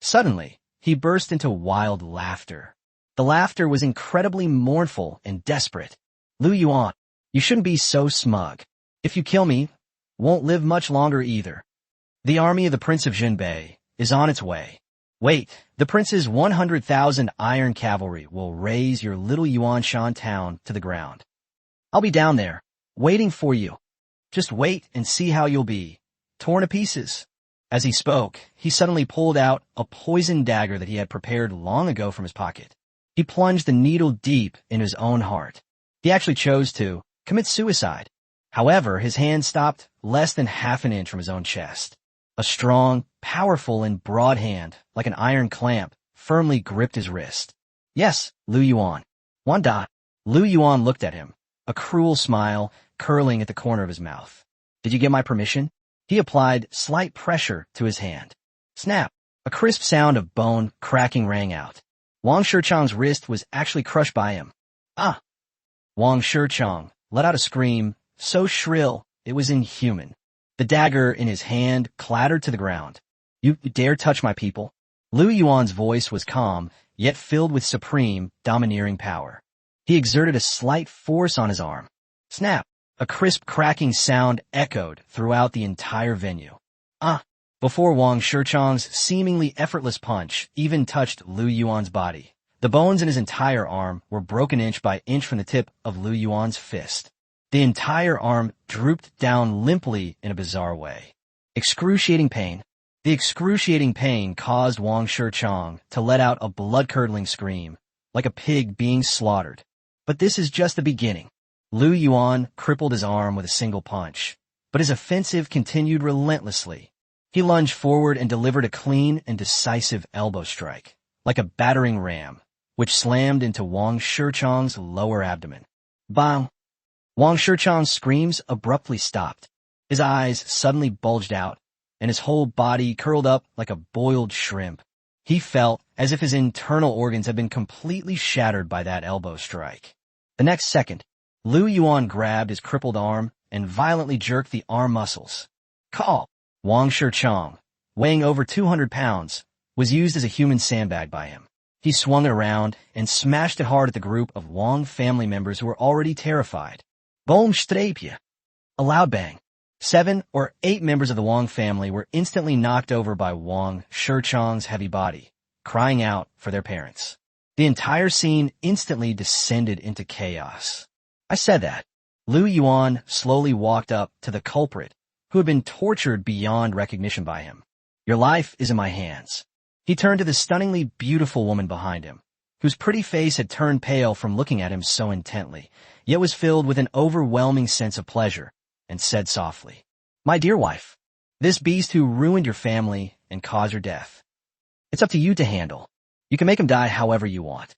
Suddenly, he burst into wild laughter. The laughter was incredibly mournful and desperate. Lu Yuan, you shouldn't be so smug. If you kill me, won't live much longer either. The army of the Prince of Jinbei is on its way. Wait, the prince's 100,000 iron cavalry will raze your little Yuanshan town to the ground. I'll be down there, waiting for you. Just wait and see how you'll be, torn to pieces. As he spoke, he suddenly pulled out a poisoned dagger that he had prepared long ago from his pocket. He plunged the needle deep in his own heart. He actually chose to commit suicide. However, his hand stopped less than half an inch from his own chest. A strong, powerful, and broad hand, like an iron clamp, firmly gripped his wrist. Yes, Lu Yuan. Wanda. Lu Yuan looked at him, a cruel smile curling at the corner of his mouth. Did you get my permission? He applied slight pressure to his hand. Snap! A crisp sound of bone cracking rang out. Wang Shichang's wrist was actually crushed by him. Ah! Wang Shichang let out a scream, so shrill it was inhuman. The dagger in his hand clattered to the ground. You dare touch my people? Lu Yuan's voice was calm, yet filled with supreme, domineering power. He exerted a slight force on his arm. Snap! A crisp cracking sound echoed throughout the entire venue. Ah! Before Wang Shichang's seemingly effortless punch even touched Lu Yuan's body, the bones in his entire arm were broken inch by inch from the tip of Lu Yuan's fist. The entire arm drooped down limply in a bizarre way. Excruciating pain. The excruciating pain caused Wang Shichang to let out a blood-curdling scream, like a pig being slaughtered. But this is just the beginning. Lu Yuan crippled his arm with a single punch, but his offensive continued relentlessly. He lunged forward and delivered a clean and decisive elbow strike, like a battering ram, which slammed into Wang Shichang's lower abdomen. Bang! Wang Shichang's screams abruptly stopped. His eyes suddenly bulged out, and his whole body curled up like a boiled shrimp. He felt as if his internal organs had been completely shattered by that elbow strike. The next second, Lu Yuan grabbed his crippled arm and violently jerked the arm muscles. Call! Wang Shichong, weighing over 200 pounds, was used as a human sandbag by him. He swung it around and smashed it hard at the group of Wang family members who were already terrified. Boom strapya! A loud bang. 7 or 8 members of the Wang family were instantly knocked over by Wang Shichong's heavy body, crying out for their parents. The entire scene instantly descended into chaos. I said that. Lu Yuan slowly walked up to the culprit, who had been tortured beyond recognition by him. Your life is in my hands. He turned to the stunningly beautiful woman behind him, whose pretty face had turned pale from looking at him so intently, yet was filled with an overwhelming sense of pleasure, and said softly, My dear wife, this beast who ruined your family and caused your death. It's up to you to handle. You can make him die however you want.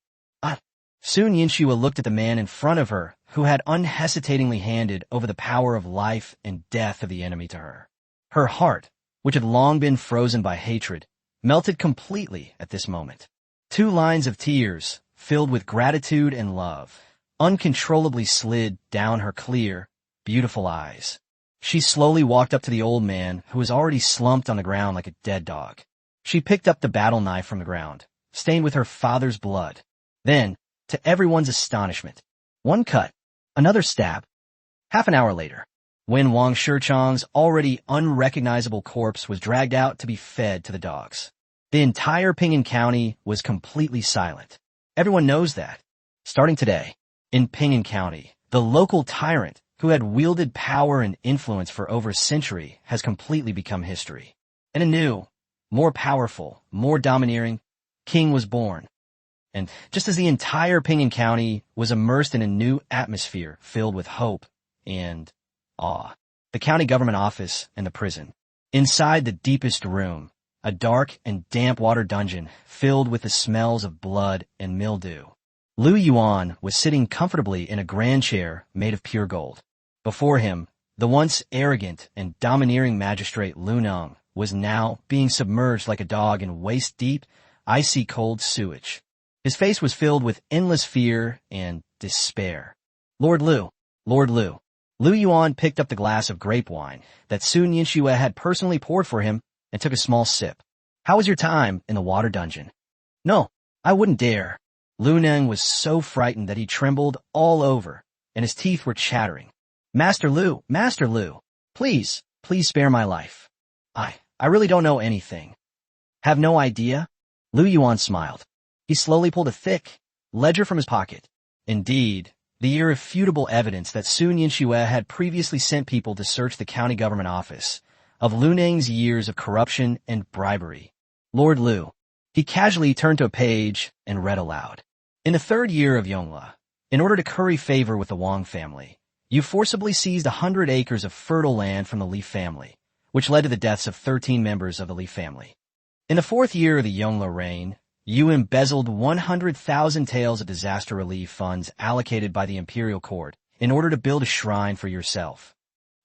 Soon Yinxua looked at the man in front of her, who had unhesitatingly handed over the power of life and death of the enemy to her. Her heart, which had long been frozen by hatred, melted completely at this moment. 2 lines of tears, filled with gratitude and love, uncontrollably slid down her clear, beautiful eyes. She slowly walked up to the old man, who was already slumped on the ground like a dead dog. She picked up the battle knife from the ground, stained with her father's blood. Then, to everyone's astonishment, one cut, another stab. Half an hour later, when Wang Shichong's already unrecognizable corpse was dragged out to be fed to the dogs, the entire Pinyin County was completely silent. Everyone knows that. Starting today, in Pinyin County, the local tyrant who had wielded power and influence for over a century has completely become history. And a new, more powerful, more domineering king was born. And just as the entire Pinyin County was immersed in a new atmosphere filled with hope and awe, the county government office and the prison, inside the deepest room, a dark and damp water dungeon filled with the smells of blood and mildew, Lu Yuan was sitting comfortably in a grand chair made of pure gold. Before him, the once arrogant and domineering magistrate Lu Neng was now being submerged like a dog in waist-deep, icy-cold sewage. His face was filled with endless fear and despair. Lord Lu. Lu Yuan picked up the glass of grape wine that Sun Yinxua had personally poured for him and took a small sip. How was your time in the water dungeon? No, I wouldn't dare. Lu Neng was so frightened that he trembled all over, and his teeth were chattering. Master Lu, please spare my life. I really don't know anything. Have no idea? Lu Yuan smiled. He slowly pulled a thick ledger from his pocket. Indeed, the irrefutable evidence that Sun Yinxua had previously sent people to search the county government office of Lu Neng's years of corruption and bribery. Lord Lu. He casually turned to a page and read aloud. In the 3rd year of Yongle, in order to curry favor with the Wang family, you forcibly seized 100 acres of fertile land from the Li family, which led to the deaths of 13 members of the Li family. In the 4th year of the Yongle reign, you embezzled 100,000 taels of disaster relief funds allocated by the imperial court in order to build a shrine for yourself.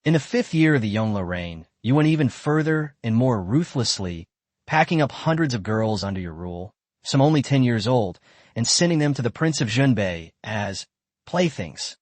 In the 5th year of the Yongle reign, you went even further and more ruthlessly, packing up hundreds of girls under your rule, some only 10 years old, and sending them to the Prince of Zhenbei as playthings.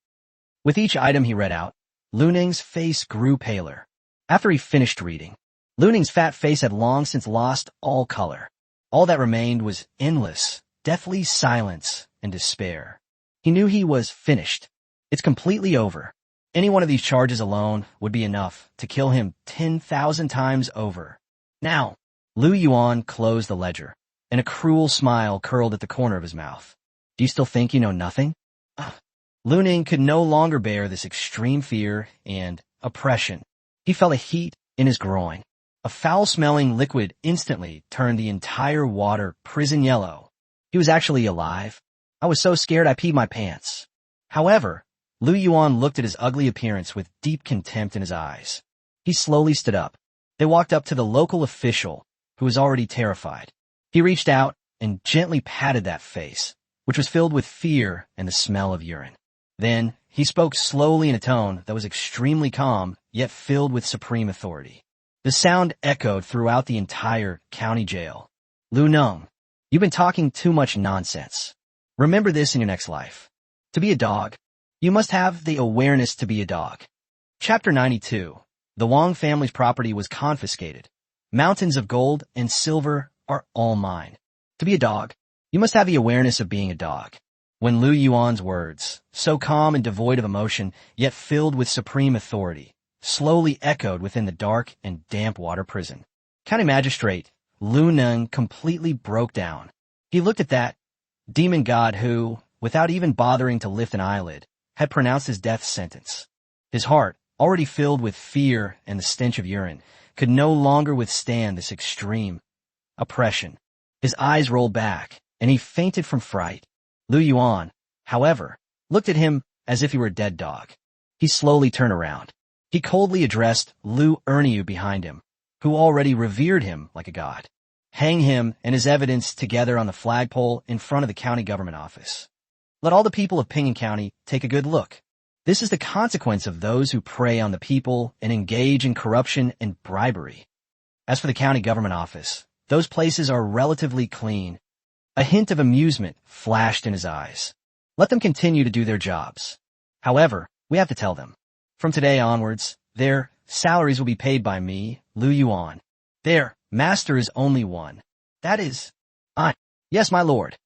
With each item he read out, Lu Neng's face grew paler. After he finished reading, Lu Neng's fat face had long since lost all color. All that remained was endless, deathly silence and despair. He knew he was finished. It's completely over. Any one of these charges alone would be enough to kill him 10,000 times over. Now, Lu Yuan closed the ledger, and a cruel smile curled at the corner of his mouth. Do you still think you know nothing? Lu Neng could no longer bear this extreme fear and oppression. He felt a heat in his groin. A foul-smelling liquid instantly turned the entire water prison yellow. He was actually alive. I was so scared I peed my pants. However, Lu Yuan looked at his ugly appearance with deep contempt in his eyes. He slowly stood up. They walked up to the local official, who was already terrified. He reached out and gently patted that face, which was filled with fear and the smell of urine. Then, he spoke slowly in a tone that was extremely calm, yet filled with supreme authority. The sound echoed throughout the entire county jail. Lu Neng, You've been talking too much nonsense. Remember this in your next life. To be a dog, you must have the awareness to be a dog. Chapter 92. The Wang family's property was confiscated. Mountains of gold and silver are all mine. To be a dog, you must have the awareness of being a dog. When Lu Yuan's words, so calm and devoid of emotion, yet filled with supreme authority, slowly echoed within the dark and damp water prison. County Magistrate Lu Yuan completely broke down. He looked at that demon god who, without even bothering to lift an eyelid, had pronounced his death sentence. His heart, already filled with fear and the stench of urine, could no longer withstand this extreme oppression. His eyes rolled back, and he fainted from fright. Lu Yuan, however, looked at him as if he were a dead dog. He slowly turned around. He coldly addressed Lu Erniu behind him, who already revered him like a god. Hang him and his evidence together on the flagpole in front of the county government office. Let all the people of Ping'an County take a good look. This is the consequence of those who prey on the people and engage in corruption and bribery. As for the county government office, those places are relatively clean. A hint of amusement flashed in his eyes. Let them continue to do their jobs. However, we have to tell them. From today onwards, their salaries will be paid by me, Lu Yuan. Their master is only one. That is, I. Yes, my lord.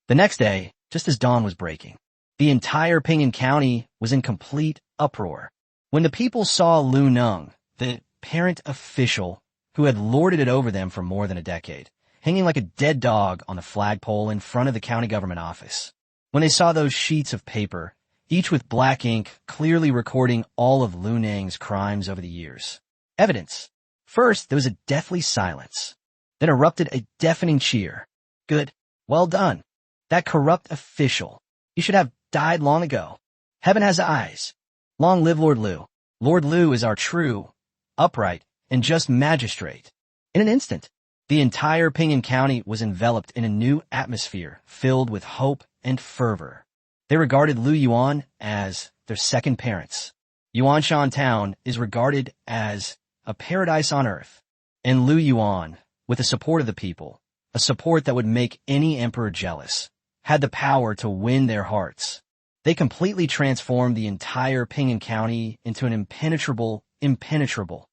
The next day, just as dawn was breaking, the entire Ping'an County was in complete uproar. When the people saw Lu Nung, the parent official who had lorded it over them for more than a decade, hanging like a dead dog on the flagpole in front of the county government office. When they saw those sheets of paper, each with black ink clearly recording all of Lu Nang's crimes over the years. Evidence. First, there was a deathly silence. Then erupted a deafening cheer. Good. Well done. That corrupt official. He should have died long ago. Heaven has eyes. Long live Lord Lu. Lord Lu is our true, upright, and just magistrate. In an instant, the entire Ping'an County was enveloped in a new atmosphere filled with hope and fervor. They regarded Lu Yuan as their second parents. Yuanshan Town is regarded as a paradise on earth. And Lu Yuan, with the support of the people, a support that would make any emperor jealous, had the power to win their hearts. They completely transformed the entire Ping'an County into an impenetrable,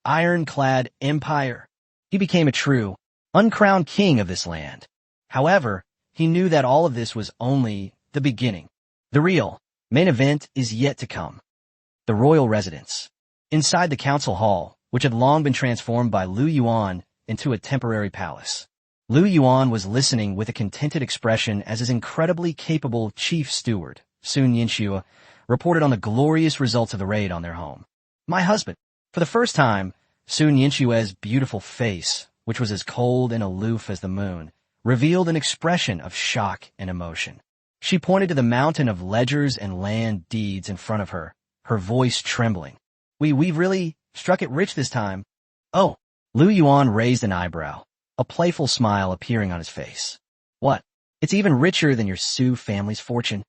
ironclad empire. He became a true, uncrowned king of this land. However, he knew that all of this was only the beginning. The real, main event is yet to come. The royal residence. Inside the council hall, which had long been transformed by Lu Yuan into a temporary palace. Lu Yuan was listening with a contented expression as his incredibly capable chief steward, Sun Yinxua, reported on the glorious results of the raid on their home. My husband. For the first time, Sun Yinxua's beautiful face, which was as cold and aloof as the moon, revealed an expression of shock and emotion. She pointed to the mountain of ledgers and land deeds in front of her, her voice trembling. We've really struck it rich this time. Oh, Lu Yuan raised an eyebrow, a playful smile appearing on his face. What? It's even richer than your Su family's fortune.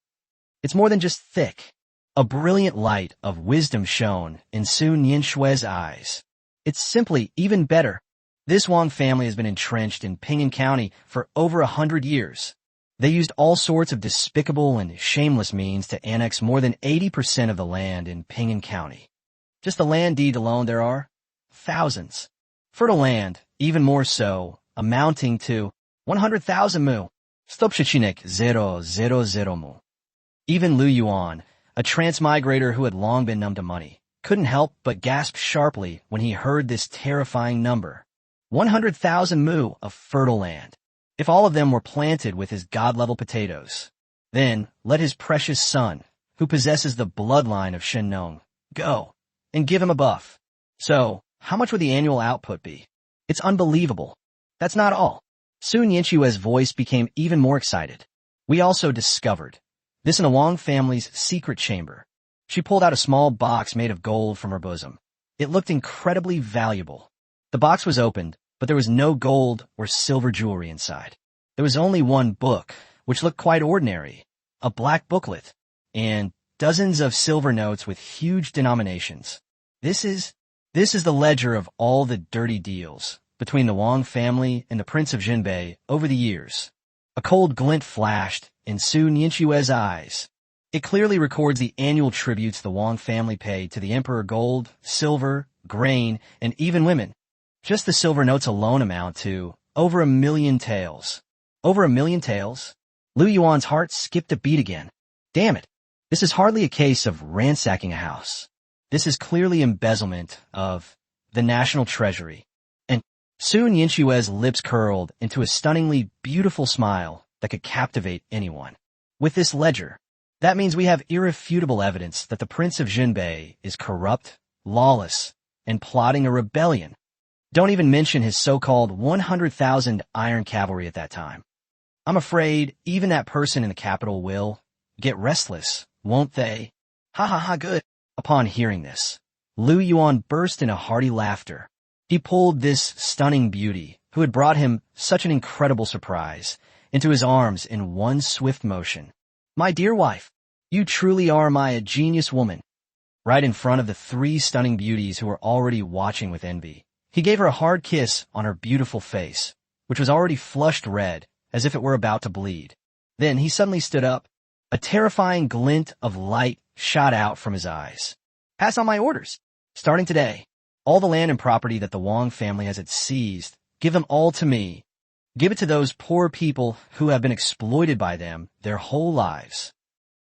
It's more than just thick. A brilliant light of wisdom shone in Sun Yinxua's eyes. It's simply even better. This Wang family has been entrenched in Ping'an County for over 100 years. They used all sorts of despicable and shameless means to annex more than 80% of the land in Ping'an County. Just the land deed alone there are thousands. Fertile land, even more so, amounting to 100,000 mu. Stopshichinek 000 mu. Even Lu Yuan, a transmigrator who had long been numb to money, couldn't help but gasp sharply when he heard this terrifying number. 100,000 mu of fertile land. If all of them were planted with his god-level potatoes, then let his precious son, who possesses the bloodline of Shen Nong, go and give him a buff. So, how much would the annual output be? It's unbelievable. That's not all. Sun Yinxua's voice became even more excited. We also discovered this in the Wang family's secret chamber. She pulled out a small box made of gold from her bosom. It looked incredibly valuable. The box was opened, but there was no gold or silver jewelry inside. There was only one book, which looked quite ordinary, a black booklet, and dozens of silver notes with huge denominations. This is the ledger of all the dirty deals between the Wang family and the Prince of Jinbei over the years. A cold glint flashed in Su Nianxue's eyes. It clearly records the annual tributes the Wang family paid to the emperor: gold, silver, grain, and even women. Just the silver notes alone amount to over 1 million taels. Over 1 million taels? Lu Yuan's heart skipped a beat again. Damn it. This is hardly a case of ransacking a house. This is clearly embezzlement of the national treasury. And Su Nianxue's lips curled into a stunningly beautiful smile that could captivate anyone. With this ledger, that means we have irrefutable evidence that the Prince of Jinbei is corrupt, lawless, and plotting a rebellion. Don't even mention his so-called 100,000 iron cavalry at that time. I'm afraid even that person in the capital will get restless, won't they? Ha ha ha, good. Upon hearing this, Lu Yuan burst into hearty laughter. He pulled this stunning beauty, who had brought him such an incredible surprise, into his arms in one swift motion. My dear wife, you truly are my genius woman. Right in front of the 3 stunning beauties who were already watching with envy, he gave her a hard kiss on her beautiful face, which was already flushed red, as if it were about to bleed. Then he suddenly stood up. A terrifying glint of light shot out from his eyes. Pass on my orders. Starting today, all the land and property that the Wang family has seized, give them all to me. Give it to those poor people who have been exploited by them their whole lives.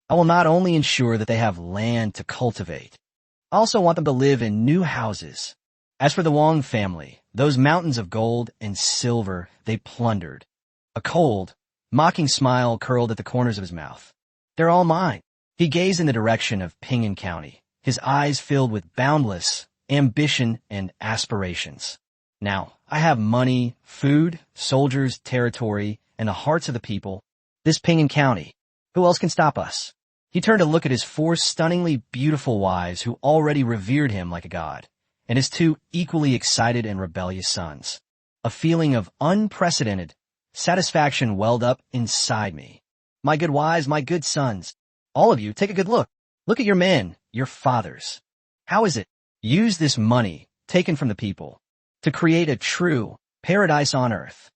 I will not only ensure that they have land to cultivate, I also want them to live in new houses. As for the Wang family, those mountains of gold and silver they plundered. A cold, mocking smile curled at the corners of his mouth. They're all mine. He gazed in the direction of Pingan County, his eyes filled with boundless ambition and aspirations. Now, I have money, food, soldiers, territory, and the hearts of the people. This Pingan County. Who else can stop us? He turned to look at his 4 stunningly beautiful wives who already revered him like a god, and his 2 equally excited and rebellious sons. A feeling of unprecedented satisfaction welled up inside me. My good wives, my good sons, all of you, take a good look. Look at your men, your fathers. How is it? Use this money, taken from the people, to create a true paradise on earth.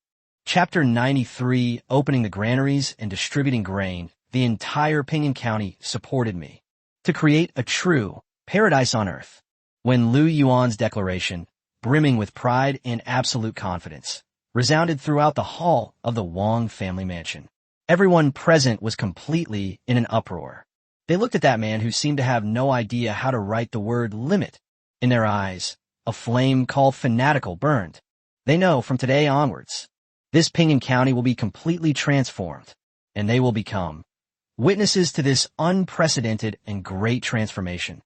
Chapter 93, Opening the Granaries and Distributing Grain. The entire Pingan County supported me. To create a true paradise on earth. When Lu Yuan's declaration, brimming with pride and absolute confidence, resounded throughout the hall of the Wang family mansion. Everyone present was completely in an uproar. They looked at that man who seemed to have no idea how to write the word limit. In their eyes, a flame called fanatical burned. They know from today onwards, this Pingan County will be completely transformed, and they will become witnesses to this unprecedented and great transformation.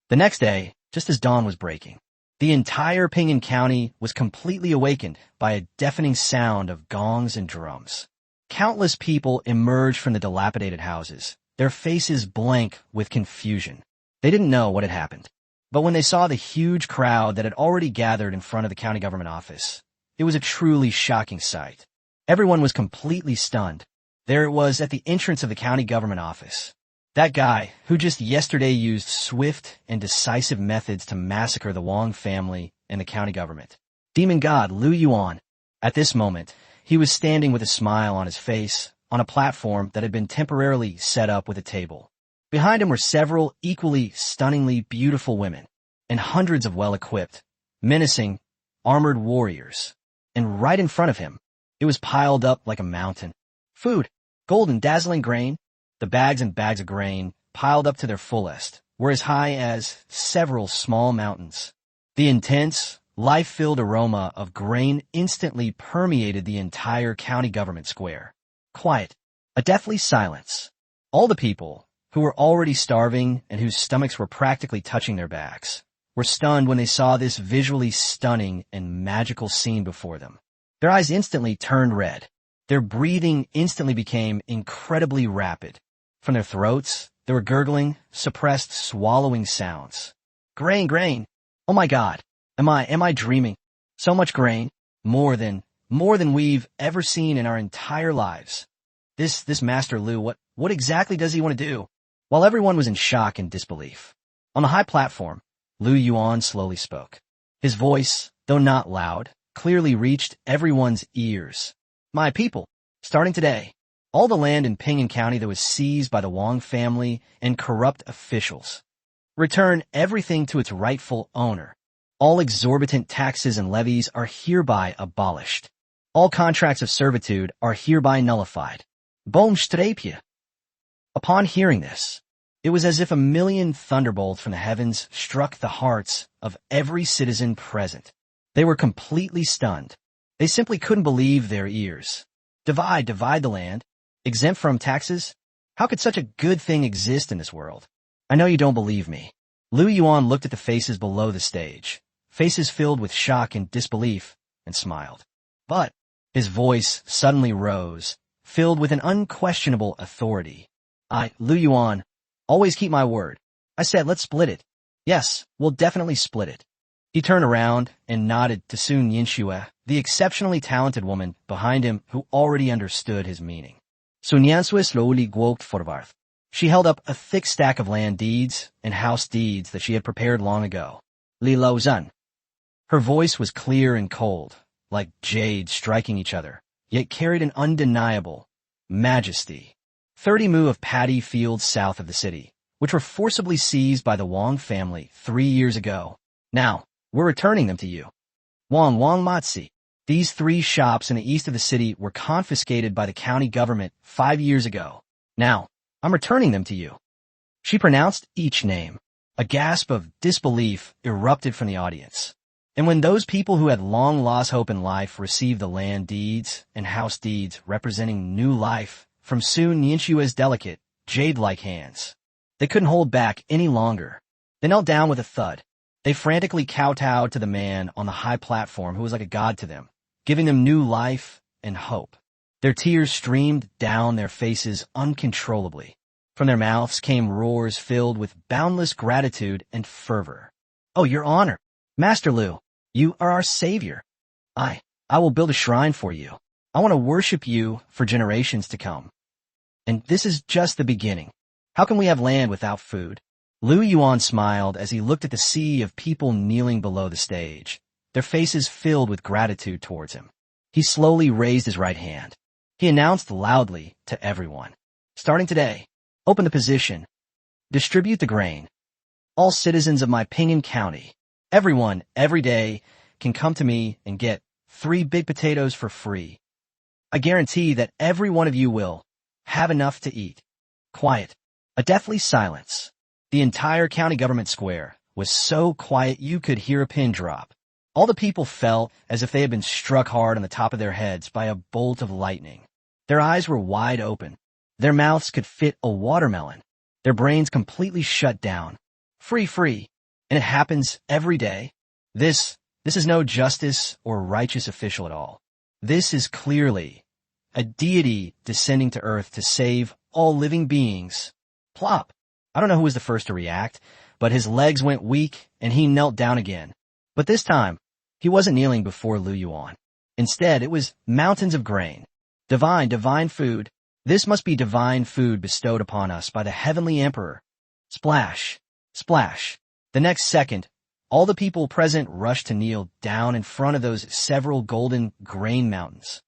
The next day, just as dawn was breaking, the entire Pingan County was completely awakened by a deafening sound of gongs and drums. Countless people emerged from the dilapidated houses, their faces blank with confusion. They didn't know what had happened. But when they saw the huge crowd that had already gathered in front of the county government office, it was a truly shocking sight. Everyone was completely stunned. There it was at the entrance of the county government office. That guy, who just yesterday used swift and decisive methods to massacre the Wang family and the county government. Demon God Lu Yuan. At this moment, he was standing with a smile on his face on a platform that had been temporarily set up with a table. Behind him were several equally stunningly beautiful women and hundreds of well-equipped, menacing, armored warriors. And right in front of him, it was piled up like a mountain. Food, gold and dazzling grain. The bags and bags of grain, piled up to their fullest, were as high as several small mountains. The intense, life-filled aroma of grain instantly permeated the entire county government square. Quiet, a deathly silence. All the people, who were already starving and whose stomachs were practically touching their backs, were stunned when they saw this visually stunning and magical scene before them. Their eyes instantly turned red. Their breathing instantly became incredibly rapid. From their throats, there were gurgling, suppressed, swallowing sounds. Grain, grain. Oh my God. Am I dreaming? So much grain. More than we've ever seen in our entire lives. This Master Lu, what exactly does he want to do? While everyone was in shock and disbelief, on the high platform, Lu Yuan slowly spoke. His voice, though not loud, clearly reached everyone's ears. My people, starting today, all the land in Ping'an County that was seized by the Wang family and corrupt officials. Return everything to its rightful owner. All exorbitant taxes and levies are hereby abolished. All contracts of servitude are hereby nullified. Boomstrapje. Upon hearing this, it was as if a million thunderbolts from the heavens struck the hearts of every citizen present. They were completely stunned. They simply couldn't believe their ears. Divide the land. Exempt from taxes? How could such a good thing exist in this world? I know you don't believe me. Lu Yuan looked at the faces below the stage, faces filled with shock and disbelief, and smiled. But his voice suddenly rose, filled with an unquestionable authority. Lu Yuan, always keep my word. I said let's split it. Yes, we'll definitely split it. He turned around and nodded to Sun Yinxue, the exceptionally talented woman behind him who already understood his meaning. Sun Yinxue slowly walked forward. She held up a thick stack of land deeds and house deeds that she had prepared long ago. Li Laozhan. Her voice was clear and cold, like jade striking each other, yet carried an undeniable majesty. 30 mu of paddy fields south of the city, which were forcibly seized by the Wang family 3 years ago. Now, we're returning them to you. Wang Matsi. These 3 shops in the east of the city were confiscated by the county government 5 years ago. Now, I'm returning them to you. She pronounced each name. A gasp of disbelief erupted from the audience. And when those people who had long lost hope in life received the land deeds and house deeds representing new life from Sun Yinxue's delicate, jade-like hands, they couldn't hold back any longer. They knelt down with a thud. They frantically kowtowed to the man on the high platform who was like a god to them, giving them new life and hope. Their tears streamed down their faces uncontrollably. From their mouths came roars filled with boundless gratitude and fervor. Oh, Your Honor, Master Lu, you are our savior. I will build a shrine for you. I want to worship you for generations to come. And this is just the beginning. How can we have land without food? Lu Yuan smiled as he looked at the sea of people kneeling below the stage, their faces filled with gratitude towards him. He slowly raised his right hand. He announced loudly to everyone, starting today, open the position, distribute the grain. All citizens of my Ping'an County, everyone, every day, can come to me and get 3 big potatoes for free. I guarantee that every one of you will have enough to eat. Quiet. A deathly silence. The entire county government square was so quiet you could hear a pin drop. All the people felt as if they had been struck hard on the top of their heads by a bolt of lightning. Their eyes were wide open. Their mouths could fit a watermelon. Their brains completely shut down. Free. And it happens every day. This is no justice or righteous official at all. This is clearly a deity descending to earth to save all living beings. Plop. I don't know who was the first to react, but his legs went weak and he knelt down again. But this time, he wasn't kneeling before Lu Yuan. Instead, it was mountains of grain. Divine food. This must be divine food bestowed upon us by the heavenly emperor. Splash. Splash. The next second, all the people present rushed to kneel down in front of those several golden grain mountains.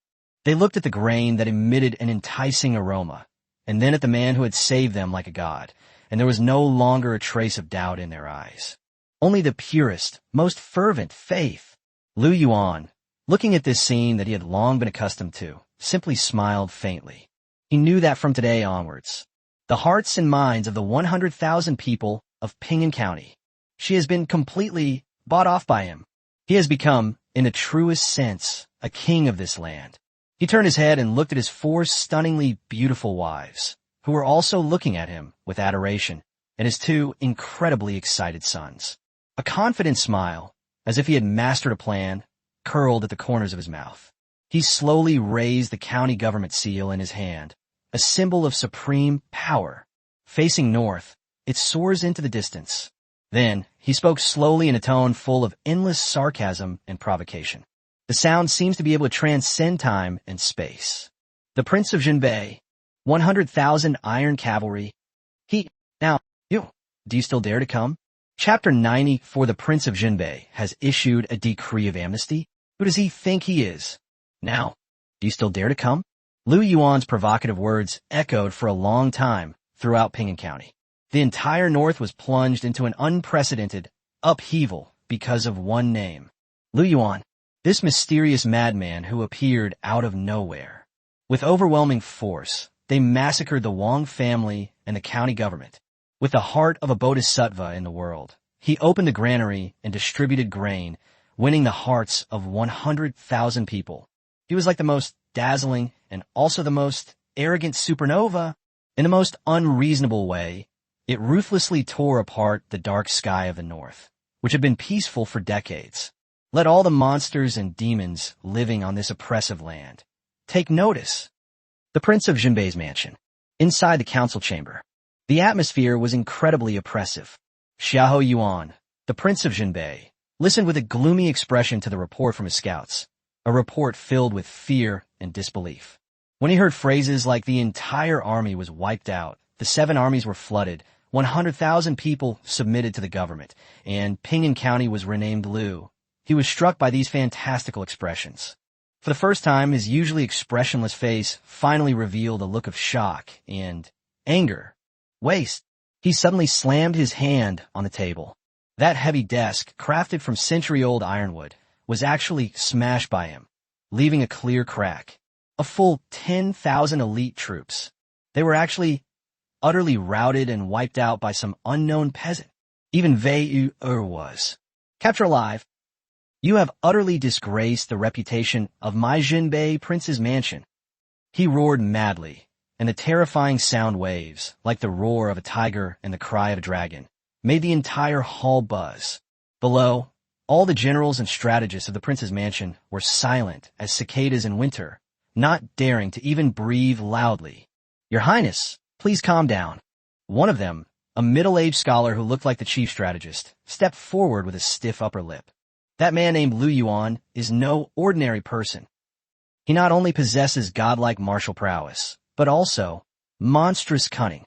They looked at the grain that emitted an enticing aroma, and then at the man who had saved them like a god, and there was no longer a trace of doubt in their eyes. Only the purest, most fervent faith. Lu Yuan, looking at this scene that he had long been accustomed to, simply smiled faintly. He knew that from today onwards, the hearts and minds of the 100,000 people of Ping'an County, she has been completely bought off by him. He has become, in the truest sense, a king of this land. He turned his head and looked at his 4 stunningly beautiful wives, who were also looking at him with adoration, and his 2 incredibly excited sons. A confident smile, as if he had mastered a plan, curled at the corners of his mouth. He slowly raised the county government seal in his hand, a symbol of supreme power. Facing north, it soars into the distance. Then, he spoke slowly in a tone full of endless sarcasm and provocation. The sound seems to be able to transcend time and space. The Prince of Jinbei, 100,000 iron cavalry. Now, you, do you still dare to come? Chapter 90 for the Prince of Jinbei has issued a decree of amnesty. Who does he think he is? Now, do you still dare to come? Lu Yuan's provocative words echoed for a long time throughout Ping'an County. The entire north was plunged into an unprecedented upheaval because of one name. Lu Yuan, this mysterious madman who appeared out of nowhere. With overwhelming force, they massacred the Wang family and the county government. With the heart of a bodhisattva in the world, he opened a granary and distributed grain, winning the hearts of 100,000 people. He was like the most dazzling and also the most arrogant supernova. In the most unreasonable way, it ruthlessly tore apart the dark sky of the north, which had been peaceful for decades. Let all the monsters and demons living on this oppressive land take notice. The Prince of Jinbei's mansion. Inside the council chamber, the atmosphere was incredibly oppressive. Xiahou Yuan, the Prince of Jinbei, listened with a gloomy expression to the report from his scouts, a report filled with fear and disbelief. When he heard phrases like the entire army was wiped out, the 7 armies were flooded, 100,000 people submitted to the government, and Ping'an County was renamed Lu, he was struck by these fantastical expressions. For the first time, his usually expressionless face finally revealed a look of shock and anger. Waste. He suddenly slammed his hand on the table. That heavy desk, crafted from century-old ironwood, was actually smashed by him, leaving a clear crack. A full 10,000 elite troops. They were actually utterly routed and wiped out by some unknown peasant. Even Wei Yu was captured alive. You have utterly disgraced the reputation of my Jinbei prince's mansion. He roared madly, and the terrifying sound waves, like the roar of a tiger and the cry of a dragon, made the entire hall buzz. Below, all the generals and strategists of the prince's mansion were silent as cicadas in winter, not daring to even breathe loudly. Your Highness, please calm down. One of them, a middle-aged scholar who looked like the chief strategist, stepped forward with a stiff upper lip. That man named Lu Yuan is no ordinary person. He not only possesses godlike martial prowess, but also monstrous cunning.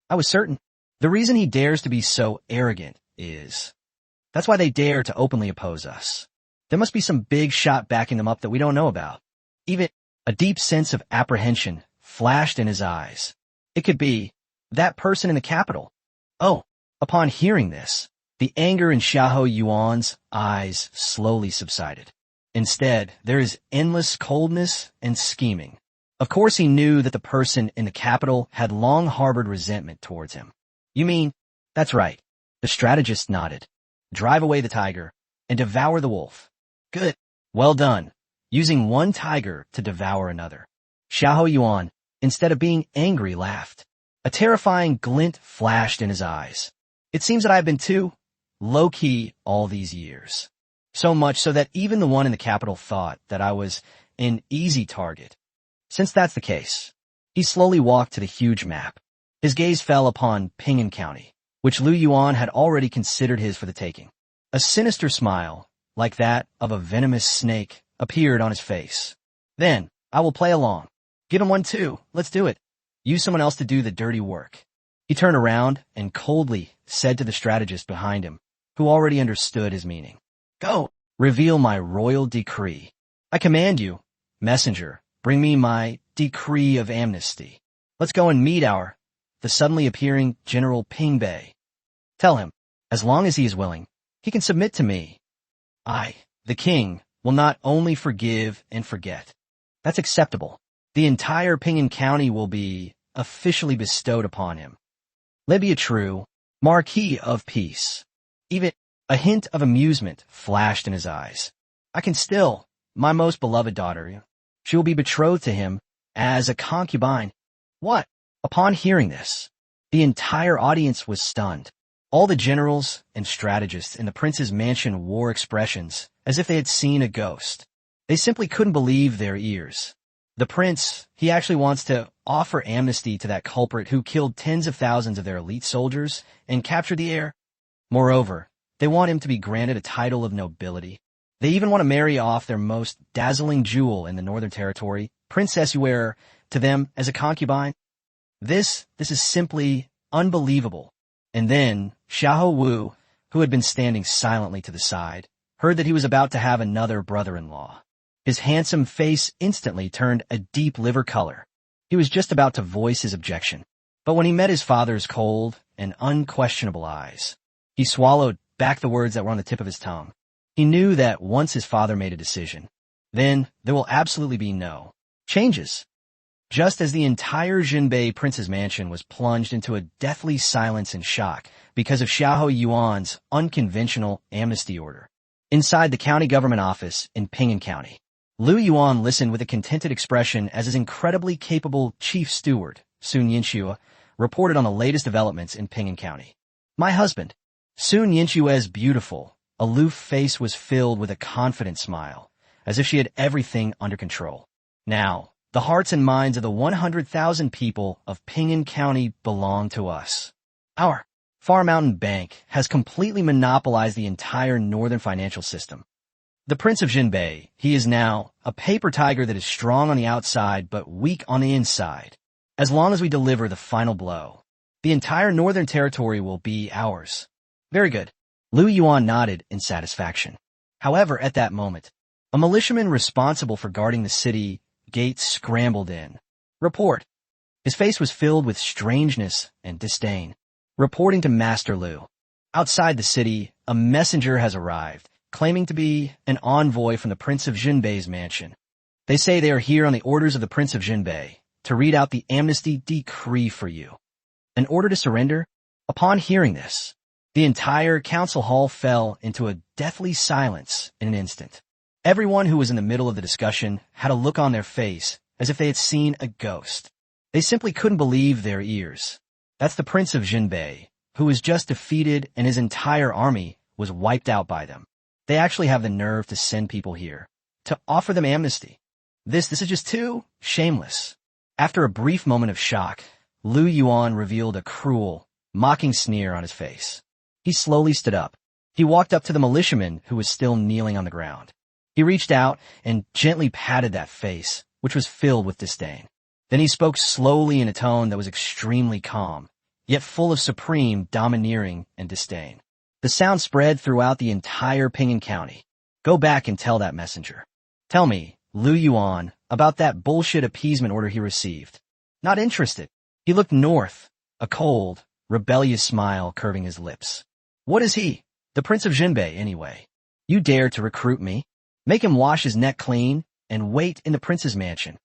I was certain. The reason he dares to be so arrogant is... That's why they dare to openly oppose us. There must be some big shot backing them up that we don't know about. Even a deep sense of apprehension flashed in his eyes. It could be that person in the capital. Oh, upon hearing this, the anger in Xiahou Yuan's eyes slowly subsided. Instead, there is endless coldness and scheming. Of course he knew that the person in the capital had long harbored resentment towards him. You mean, that's right. The strategist nodded. Drive away the tiger and devour the wolf. Good. Well done. Using one tiger to devour another. Xiahou Yuan, instead of being angry, laughed. A terrifying glint flashed in his eyes. It seems that I've been too low-key all these years. So much so that even the one in the capital thought that I was an easy target. Since that's the case, he slowly walked to the huge map. His gaze fell upon Ping'an County, which Lu Yuan had already considered his for the taking. A sinister smile, like that of a venomous snake, appeared on his face. Then, I will play along. Give him one too. Let's do it. Use someone else to do the dirty work. He turned around and coldly said to the strategist behind him, who already understood his meaning. Go, reveal my royal decree. I command you, messenger, bring me my decree of amnesty. Let's go and meet the suddenly appearing General Ping Bei. Tell him, as long as he is willing, he can submit to me. I, the king, will not only forgive and forget. That's acceptable. The entire Ping'an County will be officially bestowed upon him. Let be a true Marquis of Peace. Even a hint of amusement flashed in his eyes. I can still, my most beloved daughter, she will be betrothed to him as a concubine. What? Upon hearing this, the entire audience was stunned. All the generals and strategists in the prince's mansion wore expressions as if they had seen a ghost. They simply couldn't believe their ears. The prince, he actually wants to offer amnesty to that culprit who killed tens of thousands of their elite soldiers and captured the heir. Moreover, they want him to be granted a title of nobility. They even want to marry off their most dazzling jewel in the Northern Territory, Princess Yuer, to them as a concubine. This is simply unbelievable. And then, Xiahou Wu, who had been standing silently to the side, heard that he was about to have another brother-in-law. His handsome face instantly turned a deep liver color. He was just about to voice his objection. But when he met his father's cold and unquestionable eyes, he swallowed back the words that were on the tip of his tongue. He knew that once his father made a decision, then there will absolutely be no changes. Just as the entire Jinbei prince's mansion was plunged into a deathly silence and shock because of Lu Yuan's unconventional amnesty order. Inside the county government office in Ping'an County, Lu Yuan listened with a contented expression as his incredibly capable chief steward, Sun Yinxue, reported on the latest developments in Ping'an County. My husband. Sun Yinxue's beautiful, aloof face was filled with a confident smile, as if she had everything under control. Now, the hearts and minds of the 100,000 people of Ping'an County belong to us. Our Far Mountain Bank has completely monopolized the entire northern financial system. The Prince of Jinbei, he is now a paper tiger that is strong on the outside but weak on the inside. As long as we deliver the final blow, the entire northern territory will be ours. Very good. Lu Yuan nodded in satisfaction. However, at that moment, a militiaman responsible for guarding the city gates scrambled in. Report. His face was filled with strangeness and disdain. Reporting to Master Lu. Outside the city, a messenger has arrived, claiming to be an envoy from the Prince of Jinbei's mansion. They say they are here on the orders of the Prince of Jinbei to read out the amnesty decree for you. An order to surrender? Upon hearing this, the entire council hall fell into a deathly silence in an instant. Everyone who was in the middle of the discussion had a look on their face as if they had seen a ghost. They simply couldn't believe their ears. That's the Prince of Jinbei, who was just defeated and his entire army was wiped out by them. They actually have the nerve to send people here, to offer them amnesty. This is just too shameless. After a brief moment of shock, Lu Yuan revealed a cruel, mocking sneer on his face. He slowly stood up. He walked up to the militiaman who was still kneeling on the ground. He reached out and gently patted that face, which was filled with disdain. Then he spoke slowly in a tone that was extremely calm, yet full of supreme domineering and disdain. The sound spread throughout the entire Ping'an County. Go back and tell that messenger. Tell me, Lu Yuan, about that bullshit appeasement order he received. Not interested. He looked north, a cold, rebellious smile curving his lips. What is he? The Prince of Jinbei, anyway. You dare to recruit me? Make him wash his neck clean and wait in the prince's mansion.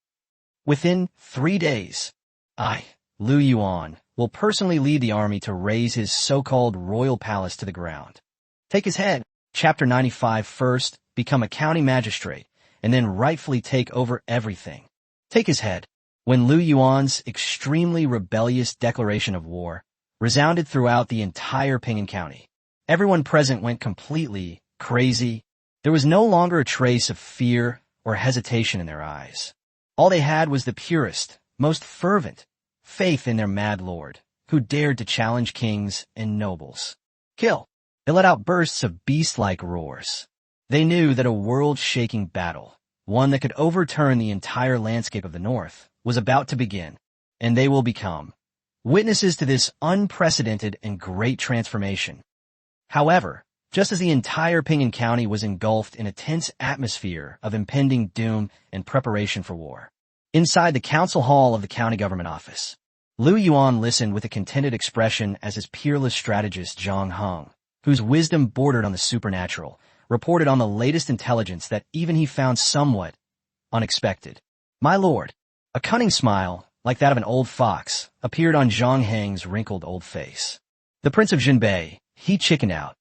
Within 3 days, I, Lu Yuan, will personally lead the army to raze his so-called royal palace to the ground. Take his head. Chapter 95 first, become a county magistrate, and then rightfully take over everything. Take his head. When Lu Yuan's extremely rebellious declaration of war resounded throughout the entire Ping'an County, everyone present went completely crazy. There was no longer a trace of fear or hesitation in their eyes. All they had was the purest, most fervent faith in their mad lord, who dared to challenge kings and nobles. Kill. They let out bursts of beast-like roars. They knew that a world-shaking battle, one that could overturn the entire landscape of the North, was about to begin, and they will become witnesses to this unprecedented and great transformation. However, just as the entire Ping'an County was engulfed in a tense atmosphere of impending doom and preparation for war, inside the council hall of the county government office, Lu Yuan listened with a contented expression as his peerless strategist Zhang Heng, whose wisdom bordered on the supernatural, reported on the latest intelligence that even he found somewhat unexpected. My lord, a cunning smile, like that of an old fox, appeared on Zhang Heng's wrinkled old face. The Prince of Jinbei, he chickened out.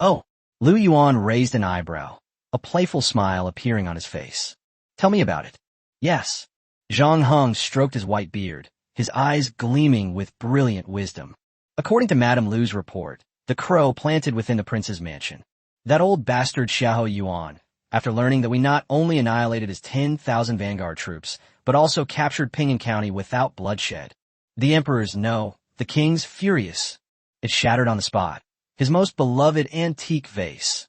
Oh, Lu Yuan raised an eyebrow, a playful smile appearing on his face. Tell me about it. Yes. Zhang Heng stroked his white beard, his eyes gleaming with brilliant wisdom. According to Madame Lu's report, the crow planted within the prince's mansion. That old bastard Lu Yuan, after learning that we not only annihilated his 10,000 vanguard troops, but also captured Ping'an County without bloodshed. The emperor's no, the king's furious. It shattered on the spot. His most beloved antique vase.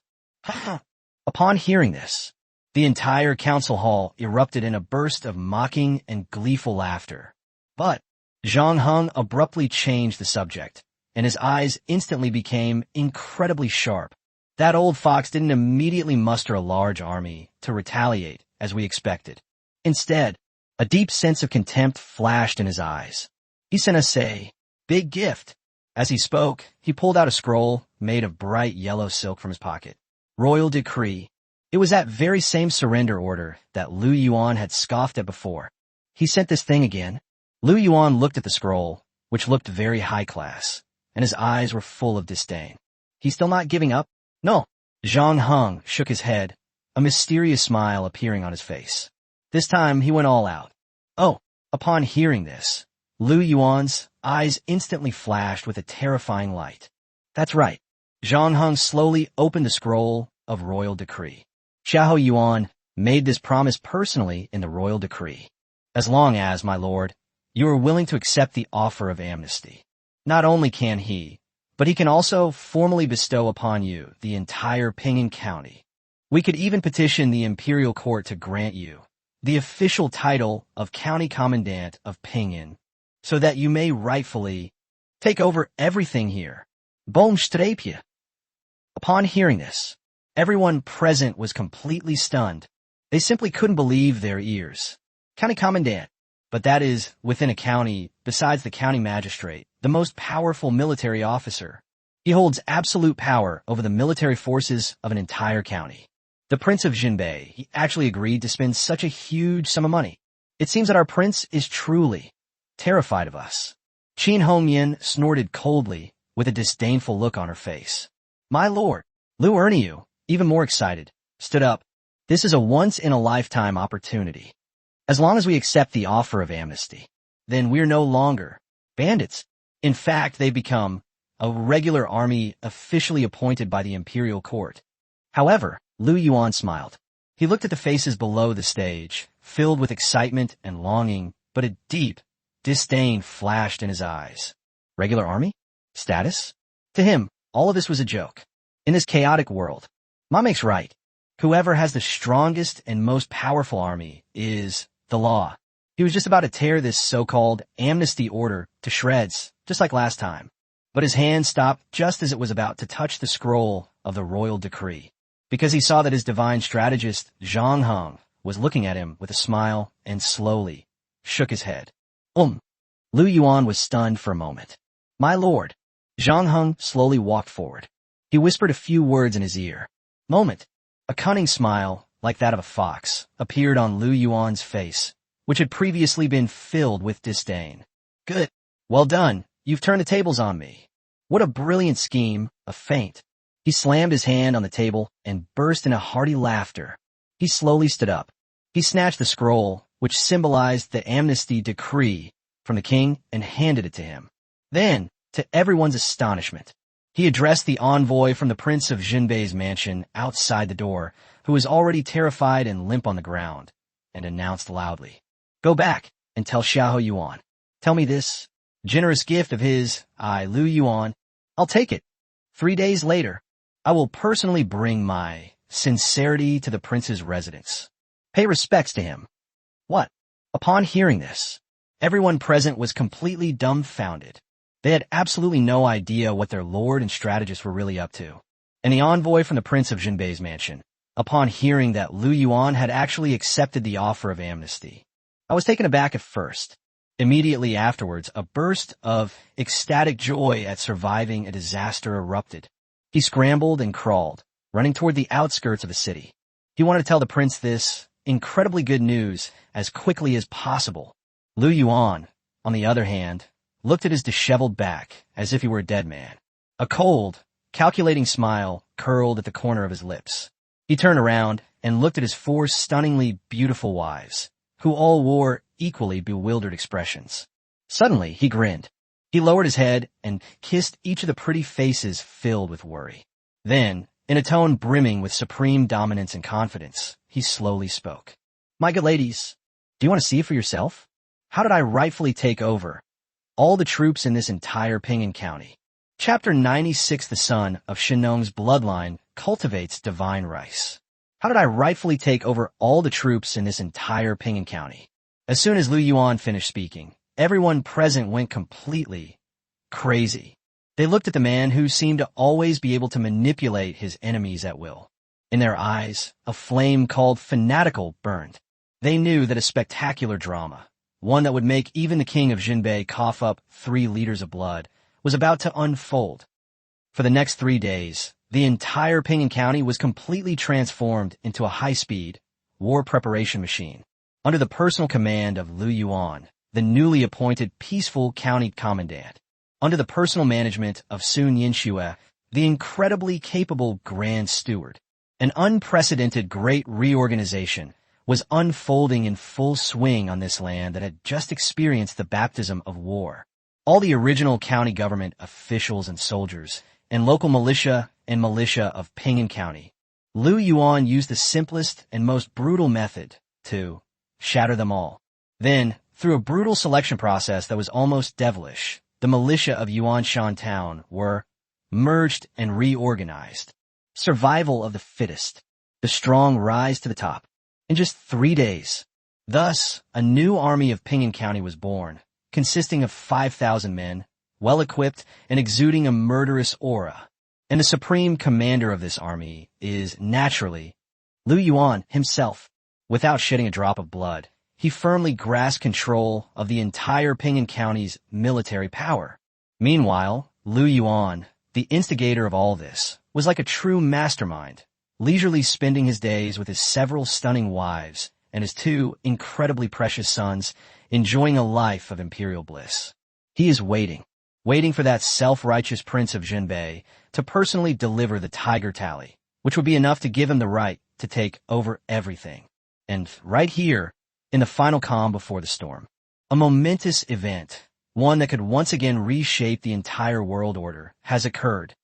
Upon hearing this, the entire council hall erupted in a burst of mocking and gleeful laughter. But Zhang Heng abruptly changed the subject, and his eyes instantly became incredibly sharp. That old fox didn't immediately muster a large army to retaliate, as we expected. Instead, a deep sense of contempt flashed in his eyes. He sent us a big gift. As he spoke, he pulled out a scroll made of bright yellow silk from his pocket. Royal decree. It was that very same surrender order that Lu Yuan had scoffed at before. He sent this thing again. Lu Yuan looked at the scroll, which looked very high class, and his eyes were full of disdain. He's still not giving up? No. Zhang Heng shook his head, a mysterious smile appearing on his face. This time he went all out. Oh, upon hearing this, Lu Yuan's eyes instantly flashed with a terrifying light. That's right. Zhang Heng slowly opened the scroll of royal decree. Xiahou Yuan made this promise personally in the royal decree. As long as, my lord, you are willing to accept the offer of amnesty. Not only can he, but he can also formally bestow upon you the entire Pinyin County. We could even petition the imperial court to grant you the official title of County Commandant of Pinyin, so that you may rightfully take over everything here. Boomstrapje. Upon hearing this, everyone present was completely stunned. They simply couldn't believe their ears. County Commandant. But that is, within a county, besides the county magistrate, the most powerful military officer. He holds absolute power over the military forces of an entire county. The Prince of Jinbei, he actually agreed to spend such a huge sum of money. It seems that our prince is truly terrified of us. Qin Hongyan snorted coldly, with a disdainful look on her face. My lord, Lu Erniu, even more excited, stood up. This is a once-in-a-lifetime opportunity. As long as we accept the offer of amnesty, then we're no longer bandits. In fact, they've become a regular army officially appointed by the imperial court. However, Lu Yuan smiled. He looked at the faces below the stage, filled with excitement and longing, but a deep disdain flashed in his eyes. Regular army? Status? To him, all of this was a joke. In this chaotic world, Ma makes right. Whoever has the strongest and most powerful army is the law. He was just about to tear this so-called amnesty order to shreds, just like last time. But his hand stopped just as it was about to touch the scroll of the royal decree, because he saw that his divine strategist, Zhang Heng, was looking at him with a smile and slowly shook his head. Lu Yuan was stunned for a moment. My lord. Zhang Heng slowly walked forward. He whispered a few words in his ear. Moment. A cunning smile, like that of a fox, appeared on Lu Yuan's face, which had previously been filled with disdain. Good. Well done. You've turned the tables on me. What a brilliant scheme, a feint. He slammed his hand on the table and burst into hearty laughter. He slowly stood up. He snatched the scroll, which symbolized the amnesty decree, from the king and handed it to him. Then, to everyone's astonishment, he addressed the envoy from the Prince of Jinbei's mansion outside the door, who was already terrified and limp on the ground, and announced loudly, Go back and tell Xiahou Yuan. Tell me this generous gift of his, Lu Yuan. I'll take it. 3 days later, I will personally bring my sincerity to the prince's residence. Pay respects to him. What? Upon hearing this, everyone present was completely dumbfounded. They had absolutely no idea what their lord and strategist were really up to. And the envoy from the Prince of Jinbei's mansion, upon hearing that Lu Yuan had actually accepted the offer of amnesty. I was taken aback at first. Immediately afterwards, a burst of ecstatic joy at surviving a disaster erupted. He scrambled and crawled, running toward the outskirts of the city. He wanted to tell the prince this incredibly good news as quickly as possible. Lu Yuan, on the other hand, looked at his disheveled back as if he were a dead man. A cold, calculating smile curled at the corner of his lips. He turned around and looked at his 4 stunningly beautiful wives, who all wore equally bewildered expressions. Suddenly, he grinned. He lowered his head and kissed each of the pretty faces filled with worry. Then, in a tone brimming with supreme dominance and confidence, he slowly spoke. My good ladies, do you want to see for yourself? How did I rightfully take over all the troops in this entire Pinyin County? Chapter 96. The son of Shinong's bloodline cultivates divine rice. How did I rightfully take over all the troops in this entire Pinyin County? As soon as Lu Yuan finished speaking, everyone present went completely crazy. They looked at the man who seemed to always be able to manipulate his enemies at will. In their eyes, a flame called fanatical burned. They knew that a spectacular drama, one that would make even the king of Jinbei cough up 3 liters of blood, was about to unfold. For the next 3 days, the entire Ping'an County was completely transformed into a high-speed, war preparation machine, under the personal command of Lu Yuan, the newly appointed peaceful county commandant, under the personal management of Sun Yinxue, the incredibly capable Grand Steward. An unprecedented great reorganization was unfolding in full swing on this land that had just experienced the baptism of war. All the original county government officials and soldiers, and local militia of Ping'an County, Lu Yuan used the simplest and most brutal method to shatter them all. Then, through a brutal selection process that was almost devilish, the militia of Yuanshan Town were merged and reorganized. Survival of the fittest. The strong rise to the top. In just 3 days. Thus, a new army of Ping'an County was born, consisting of 5,000 men, well-equipped and exuding a murderous aura. And the supreme commander of this army is, naturally, Lu Yuan himself. Without shedding a drop of blood, he firmly grasped control of the entire Ping'an County's military power. Meanwhile, Lu Yuan, the instigator of all this, was like a true mastermind, leisurely spending his days with his several stunning wives and his 2 incredibly precious sons, enjoying a life of imperial bliss. He is waiting for that self-righteous prince of Jinbei to personally deliver the tiger tally, which would be enough to give him the right to take over everything. And right here, in the final calm before the storm, a momentous event, one that could once again reshape the entire world order, has occurred.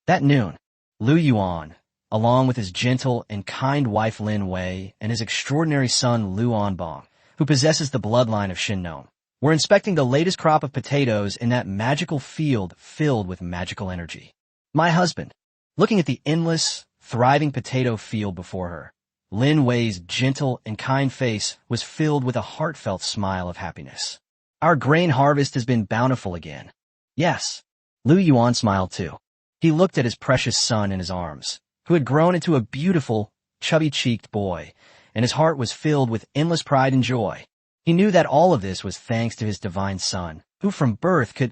That noon, Lu Yuan, along with his gentle and kind wife Lin Wei and his extraordinary son Lu Anbong, who possesses the bloodline of Shinnom, were inspecting the latest crop of potatoes in that magical field filled with magical energy. My husband, looking at the endless, thriving potato field before her, Lin Wei's gentle and kind face was filled with a heartfelt smile of happiness. Our grain harvest has been bountiful again. Yes. Lu Yuan smiled too. He looked at his precious son in his arms, who had grown into a beautiful, chubby-cheeked boy, and his heart was filled with endless pride and joy. He knew that all of this was thanks to his divine son, who from birth could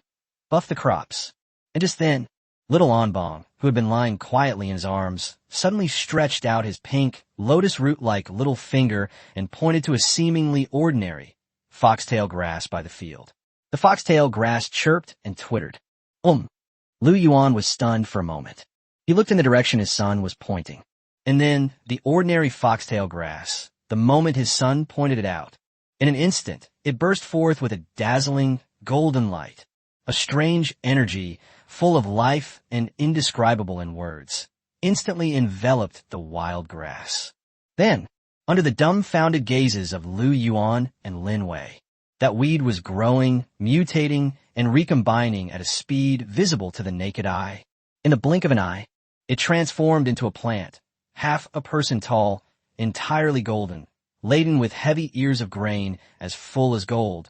buff the crops. And just then, little Anbong, who had been lying quietly in his arms, suddenly stretched out his pink, lotus root-like little finger and pointed to a seemingly ordinary foxtail grass by the field. The foxtail grass chirped and twittered. Lu Yuan was stunned for a moment. He looked in the direction his son was pointing. And then, the ordinary foxtail grass, the moment his son pointed it out, in an instant, it burst forth with a dazzling, golden light. A strange energy, full of life and indescribable in words, instantly enveloped the wild grass. Then, under the dumbfounded gazes of Lu Yuan and Lin Wei, that weed was growing, mutating, and recombining at a speed visible to the naked eye. In the blink of an eye, it transformed into a plant, half a person tall, entirely golden, laden with heavy ears of grain as full as gold.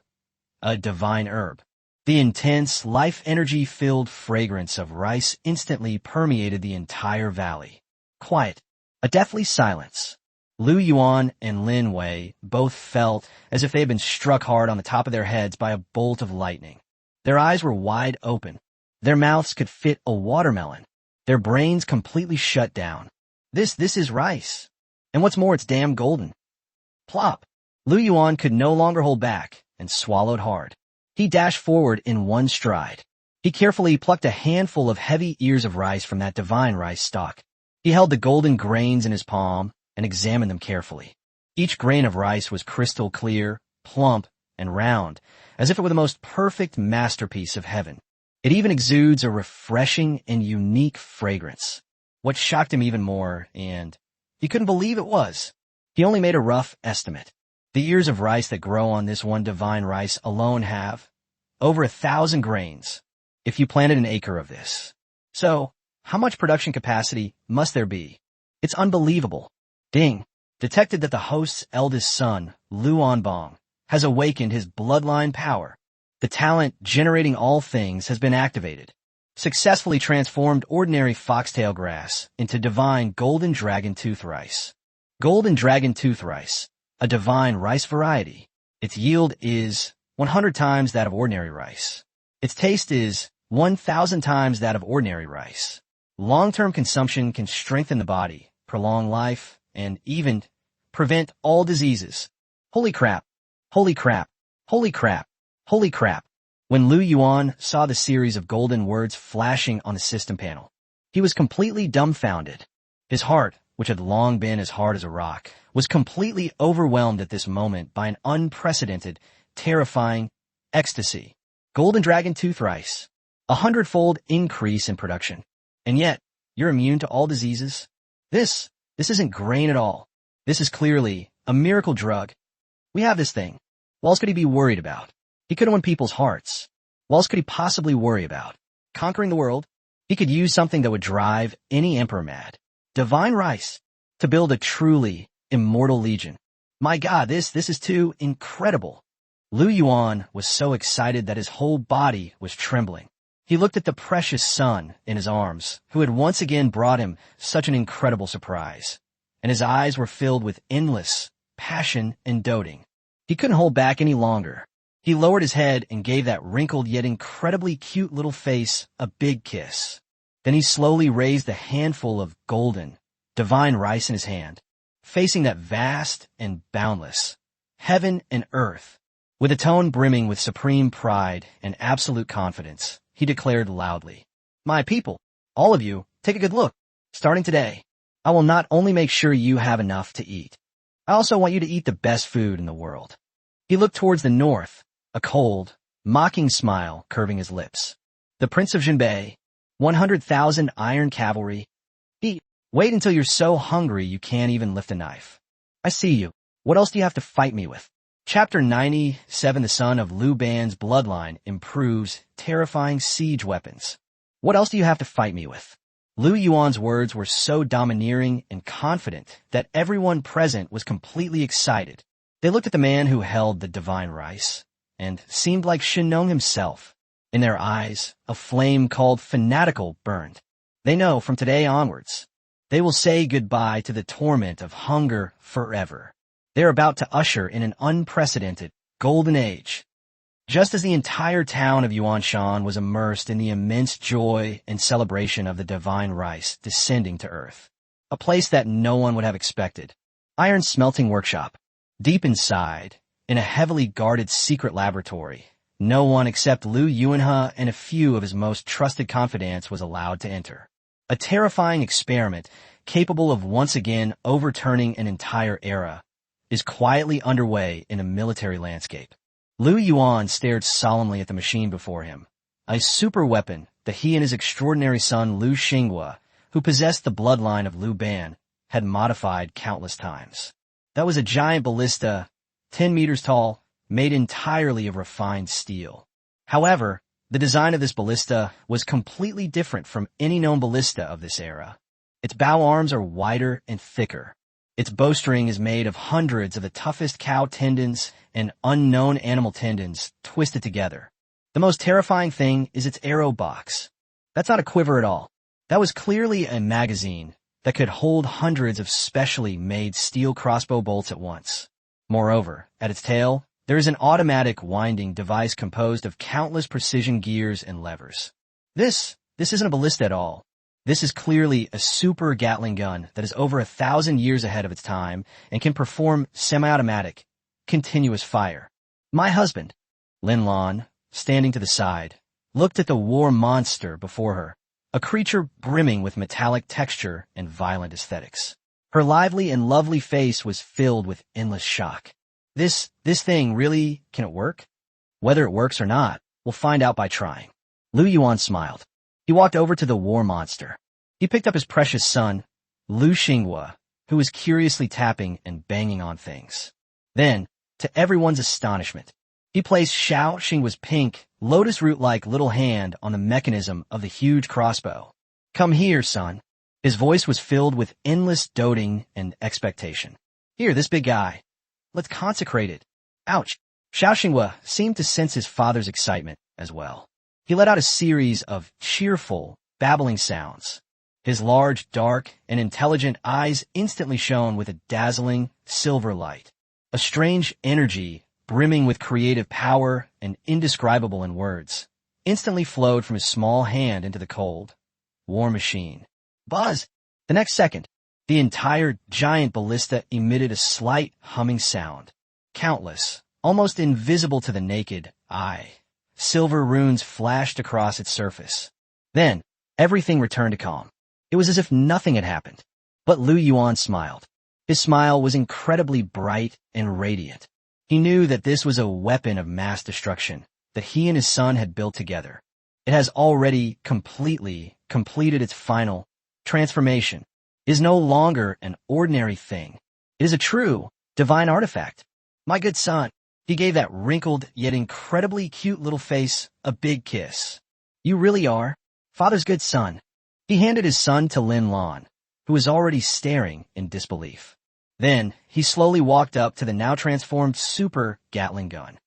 A divine herb. The intense, life-energy-filled fragrance of rice instantly permeated the entire valley. Quiet. A deathly silence. Lu Yuan and Lin Wei both felt as if they had been struck hard on the top of their heads by a bolt of lightning. Their eyes were wide open. Their mouths could fit a watermelon. Their brains completely shut down. This is rice. And what's more, it's damn golden. Plop. Lu Yuan could no longer hold back and swallowed hard. He dashed forward in one stride. He carefully plucked a handful of heavy ears of rice from that divine rice stalk. He held the golden grains in his palm and examined them carefully. Each grain of rice was crystal clear, plump, and round, as if it were the most perfect masterpiece of heaven. It even exudes a refreshing and unique fragrance. What shocked him even more, and he couldn't believe it was, he only made a rough estimate. The ears of rice that grow on this one divine rice alone have over 1,000 grains, if you planted an acre of this. So, how much production capacity must there be? It's unbelievable. Ding. Detected that the host's eldest son, Lu Anbong, has awakened his bloodline power. The talent generating all things has been activated. successfully transformed ordinary foxtail grass into divine golden dragon tooth rice. Golden dragon tooth rice, a divine rice variety. Its yield is 100 times that of ordinary rice. Its taste is 1,000 times that of ordinary rice. Long-term consumption can strengthen the body, prolong life, and even prevent all diseases. Holy crap! Holy crap! Holy crap! Holy crap! When Lu Yuan saw the series of golden words flashing on the system panel, he was completely dumbfounded. His heart, which had long been as hard as a rock, was completely overwhelmed at this moment by an unprecedented, terrifying ecstasy. Golden dragon tooth rice, 100-fold increase in production. And yet, you're immune to all diseases? This isn't grain at all. This is clearly a miracle drug. We have this thing. What else could he be worried about? He could win people's hearts. What else could he possibly worry about? Conquering the world? He could use something that would drive any emperor mad. Divine rice. To build a truly immortal legion. My God, this is too incredible. Lu Yuan was so excited that his whole body was trembling. He looked at the precious son in his arms, who had once again brought him such an incredible surprise, and his eyes were filled with endless passion and doting. He couldn't hold back any longer. He lowered his head and gave that wrinkled yet incredibly cute little face a big kiss. Then he slowly raised a handful of golden, divine rice in his hand, facing that vast and boundless heaven and earth. With a tone brimming with supreme pride and absolute confidence, he declared loudly, "My people, all of you, take a good look. Starting today, I will not only make sure you have enough to eat, I also want you to eat the best food in the world." He looked towards the north, a cold, mocking smile curving his lips. "The Prince of Jinbei, 100,000 iron cavalry. Eat. Wait until you're so hungry you can't even lift a knife. I see you. What else do you have to fight me with?" Chapter 97. The son of Lu Ban's bloodline improves terrifying siege weapons. What else do you have to fight me with? Lu Yuan's words were so domineering and confident that everyone present was completely excited. They looked at the man who held the divine rice, and seemed like Shinnong himself. In their eyes, a flame called fanatical burned. They know from today onwards, they will say goodbye to the torment of hunger forever. They are about to usher in an unprecedented golden age. Just as the entire town of Yuanshan was immersed in the immense joy and celebration of the divine rice descending to earth, a place that no one would have expected. Iron smelting workshop. Deep inside, in a heavily guarded secret laboratory, no one except Lu Yuan and a few of his most trusted confidants was allowed to enter. A terrifying experiment capable of once again overturning an entire era is quietly underway in a military landscape. Lu Yuan stared solemnly at the machine before him, a super weapon that he and his extraordinary son Lu Xinghua, who possessed the bloodline of Lu Ban, had modified countless times. That was a giant ballista, 10 meters tall, made entirely of refined steel. However, the design of this ballista was completely different from any known ballista of this era. Its bow arms are wider and thicker. Its bowstring is made of hundreds of the toughest cow tendons and unknown animal tendons twisted together. The most terrifying thing is its arrow box. That's not a quiver at all. That was clearly a magazine that could hold hundreds of specially made steel crossbow bolts at once. Moreover, at its tail, there is an automatic winding device composed of countless precision gears and levers. This isn't a ballista at all. This is clearly a super Gatling gun that is over 1,000 years ahead of its time and can perform semi-automatic, continuous fire. My husband, Lin Lan, standing to the side, looked at the war monster before her, a creature brimming with metallic texture and violent aesthetics. Her lively and lovely face was filled with endless shock. This thing really, can it work? Whether it works or not, we'll find out by trying. Lu Yuan smiled. He walked over to the war monster. He picked up his precious son, Lu Xinghua, who was curiously tapping and banging on things. Then, to everyone's astonishment, he placed Xiao Xinghua's pink, lotus root-like little hand on the mechanism of the huge crossbow. "Come here, son." His voice was filled with endless doting and expectation. "Here, this big guy. Let's consecrate it." Ouch. Xiao Xinghua seemed to sense his father's excitement as well. He let out a series of cheerful, babbling sounds. His large, dark, and intelligent eyes instantly shone with a dazzling, silver light. A strange energy, brimming with creative power and indescribable in words, instantly flowed from his small hand into the cold, war machine. Buzz! The next second, the entire giant ballista emitted a slight humming sound. Countless, almost invisible to the naked eye, silver runes flashed across its surface. Then, everything returned to calm. It was as if nothing had happened. But Lu Yuan smiled. His smile was incredibly bright and radiant. He knew that this was a weapon of mass destruction that he and his son had built together. It has already completed its final transformation. It is no longer an ordinary thing. It is a true, divine artifact. My good son, he gave that wrinkled yet incredibly cute little face a big kiss. You really are father's good son. He handed his son to Lin Lan, who was already staring in disbelief. Then, he slowly walked up to the now transformed super Gatling gun.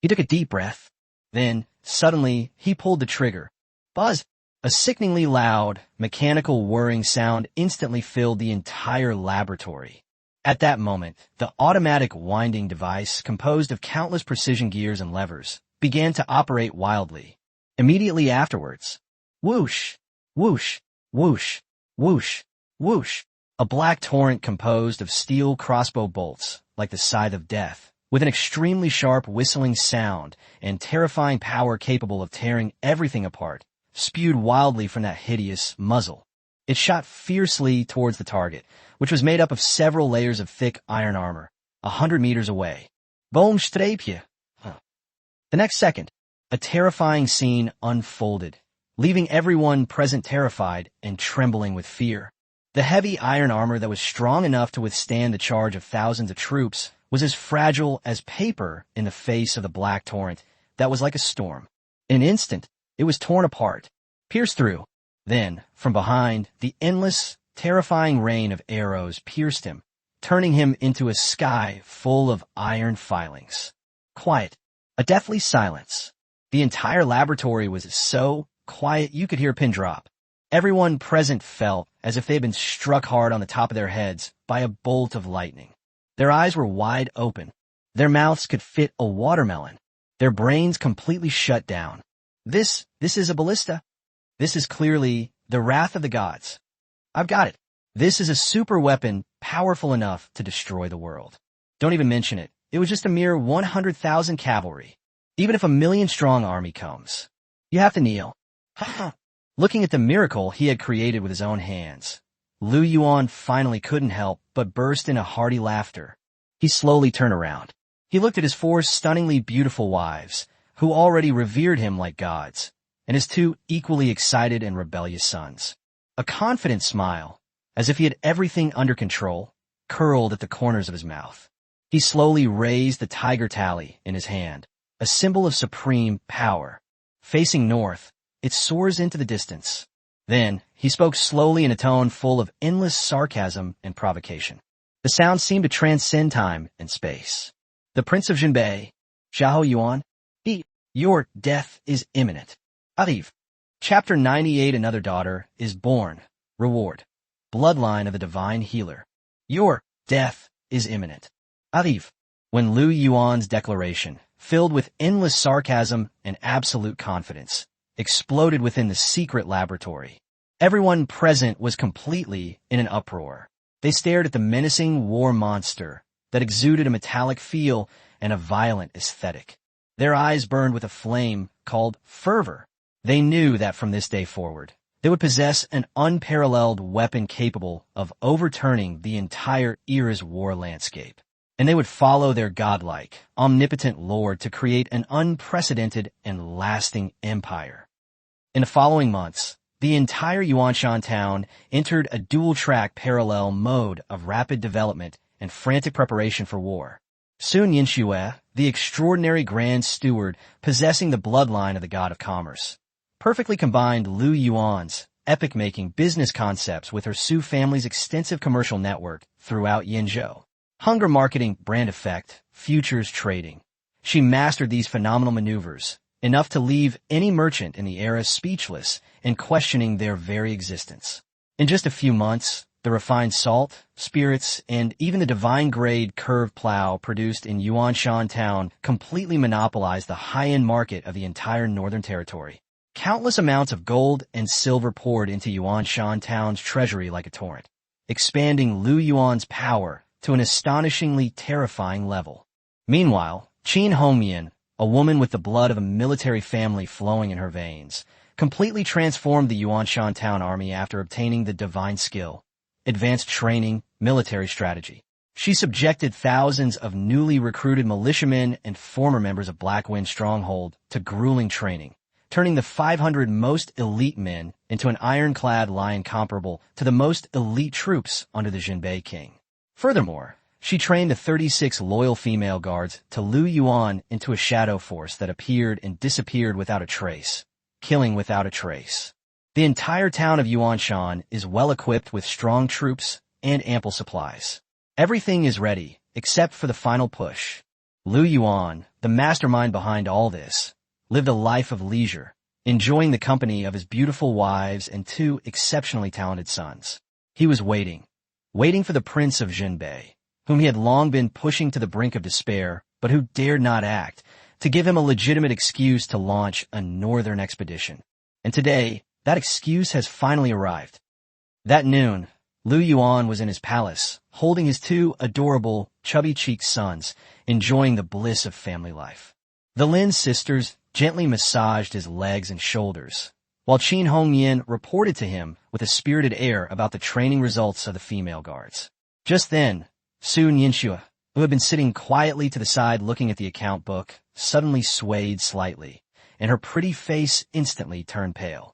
He took a deep breath. Then, suddenly, he pulled the trigger. Buzz! A sickeningly loud, mechanical whirring sound instantly filled the entire laboratory. At that moment, the automatic winding device, composed of countless precision gears and levers, began to operate wildly. Immediately afterwards, whoosh, whoosh, whoosh, whoosh, whoosh. A black torrent composed of steel crossbow bolts, like the scythe of death, with an extremely sharp whistling sound and terrifying power capable of tearing everything apart, spewed wildly from that hideous muzzle. It shot fiercely towards the target, which was made up of several layers of thick iron armor, 100 meters away. Boom streepje. The next second, a terrifying scene unfolded, leaving everyone present terrified and trembling with fear. The heavy iron armor that was strong enough to withstand the charge of thousands of troops was as fragile as paper in the face of the black torrent that was like a storm. In an instant, it was torn apart, pierced through. Then, from behind, the endless, terrifying rain of arrows pierced him, turning him into a sky full of iron filings. Quiet. A deathly silence. The entire laboratory was so quiet you could hear a pin drop. Everyone present felt as if they had been struck hard on the top of their heads by a bolt of lightning. Their eyes were wide open. Their mouths could fit a watermelon. Their brains completely shut down. This is a ballista. This is clearly the wrath of the gods. I've got it. This is a super weapon powerful enough to destroy the world. Don't even mention it. It was just a mere 100,000 cavalry. Even if a 1,000,000-strong army comes, you have to kneel. Looking at the miracle he had created with his own hands, Lu Yuan finally couldn't help but burst into hearty laughter. He slowly turned around. He looked at his 4 stunningly beautiful wives, who already revered him like gods, and his 2 equally excited and rebellious sons. A confident smile, as if he had everything under control, curled at the corners of his mouth. He slowly raised the tiger tally in his hand, a symbol of supreme power. Facing north, it soars into the distance. Then, he spoke slowly in a tone full of endless sarcasm and provocation. The sound seemed to transcend time and space. The Prince of Jinbei, Xiahou Yuan, your death is imminent. Arif. Chapter 98. Another daughter is born. Reward. Bloodline of the divine healer. Your death is imminent. Arif. When Lu Yuan's declaration, filled with endless sarcasm and absolute confidence, exploded within the secret laboratory, everyone present was completely in an uproar. They stared at the menacing war monster that exuded a metallic feel and a violent aesthetic. Their eyes burned with a flame called fervor. They knew that from this day forward, they would possess an unparalleled weapon capable of overturning the entire era's war landscape. And they would follow their godlike, omnipotent lord to create an unprecedented and lasting empire. In the following months, the entire Yuanshan town entered a dual-track parallel mode of rapid development and frantic preparation for war. Soon Yinxue, the extraordinary grand steward possessing the bloodline of the god of commerce, perfectly combined Lu Yuan's epic-making business concepts with her Su family's extensive commercial network throughout Yinzhou. Hunger marketing, brand effect, futures trading. She mastered these phenomenal maneuvers, enough to leave any merchant in the era speechless and questioning their very existence. In just a few months, the refined salt, spirits, and even the divine-grade curved plow produced in Yuanshan town completely monopolized the high-end market of the entire Northern Territory. Countless amounts of gold and silver poured into Yuanshan town's treasury like a torrent, expanding Lu Yuan's power to an astonishingly terrifying level. Meanwhile, Qin Hongmian, a woman with the blood of a military family flowing in her veins, completely transformed the Yuanshan town army after obtaining the divine skill, advanced training, military strategy. She subjected thousands of newly recruited militiamen and former members of Black Wind Stronghold to grueling training, turning the 500 most elite men into an ironclad line comparable to the most elite troops under the Jinbei king. Furthermore, she trained the 36 loyal female guards to Lu Yuan into a shadow force that appeared and disappeared without a trace, killing without a trace. The entire town of Yuanshan is well equipped with strong troops and ample supplies. Everything is ready, except for the final push. Lu Yuan, the mastermind behind all this, lived a life of leisure, enjoying the company of his beautiful wives and 2 exceptionally talented sons. He was waiting for the prince of Jinbei, whom he had long been pushing to the brink of despair, but who dared not act, to give him a legitimate excuse to launch a northern expedition. And today, that excuse has finally arrived. That noon, Lu Yuan was in his palace, holding his 2 adorable, chubby-cheeked sons, enjoying the bliss of family life. The Lin sisters gently massaged his legs and shoulders, while Qin Hongmian reported to him with a spirited air about the training results of the female guards. Just then, Su Nianxue, who had been sitting quietly to the side looking at the account book, suddenly swayed slightly, and her pretty face instantly turned pale.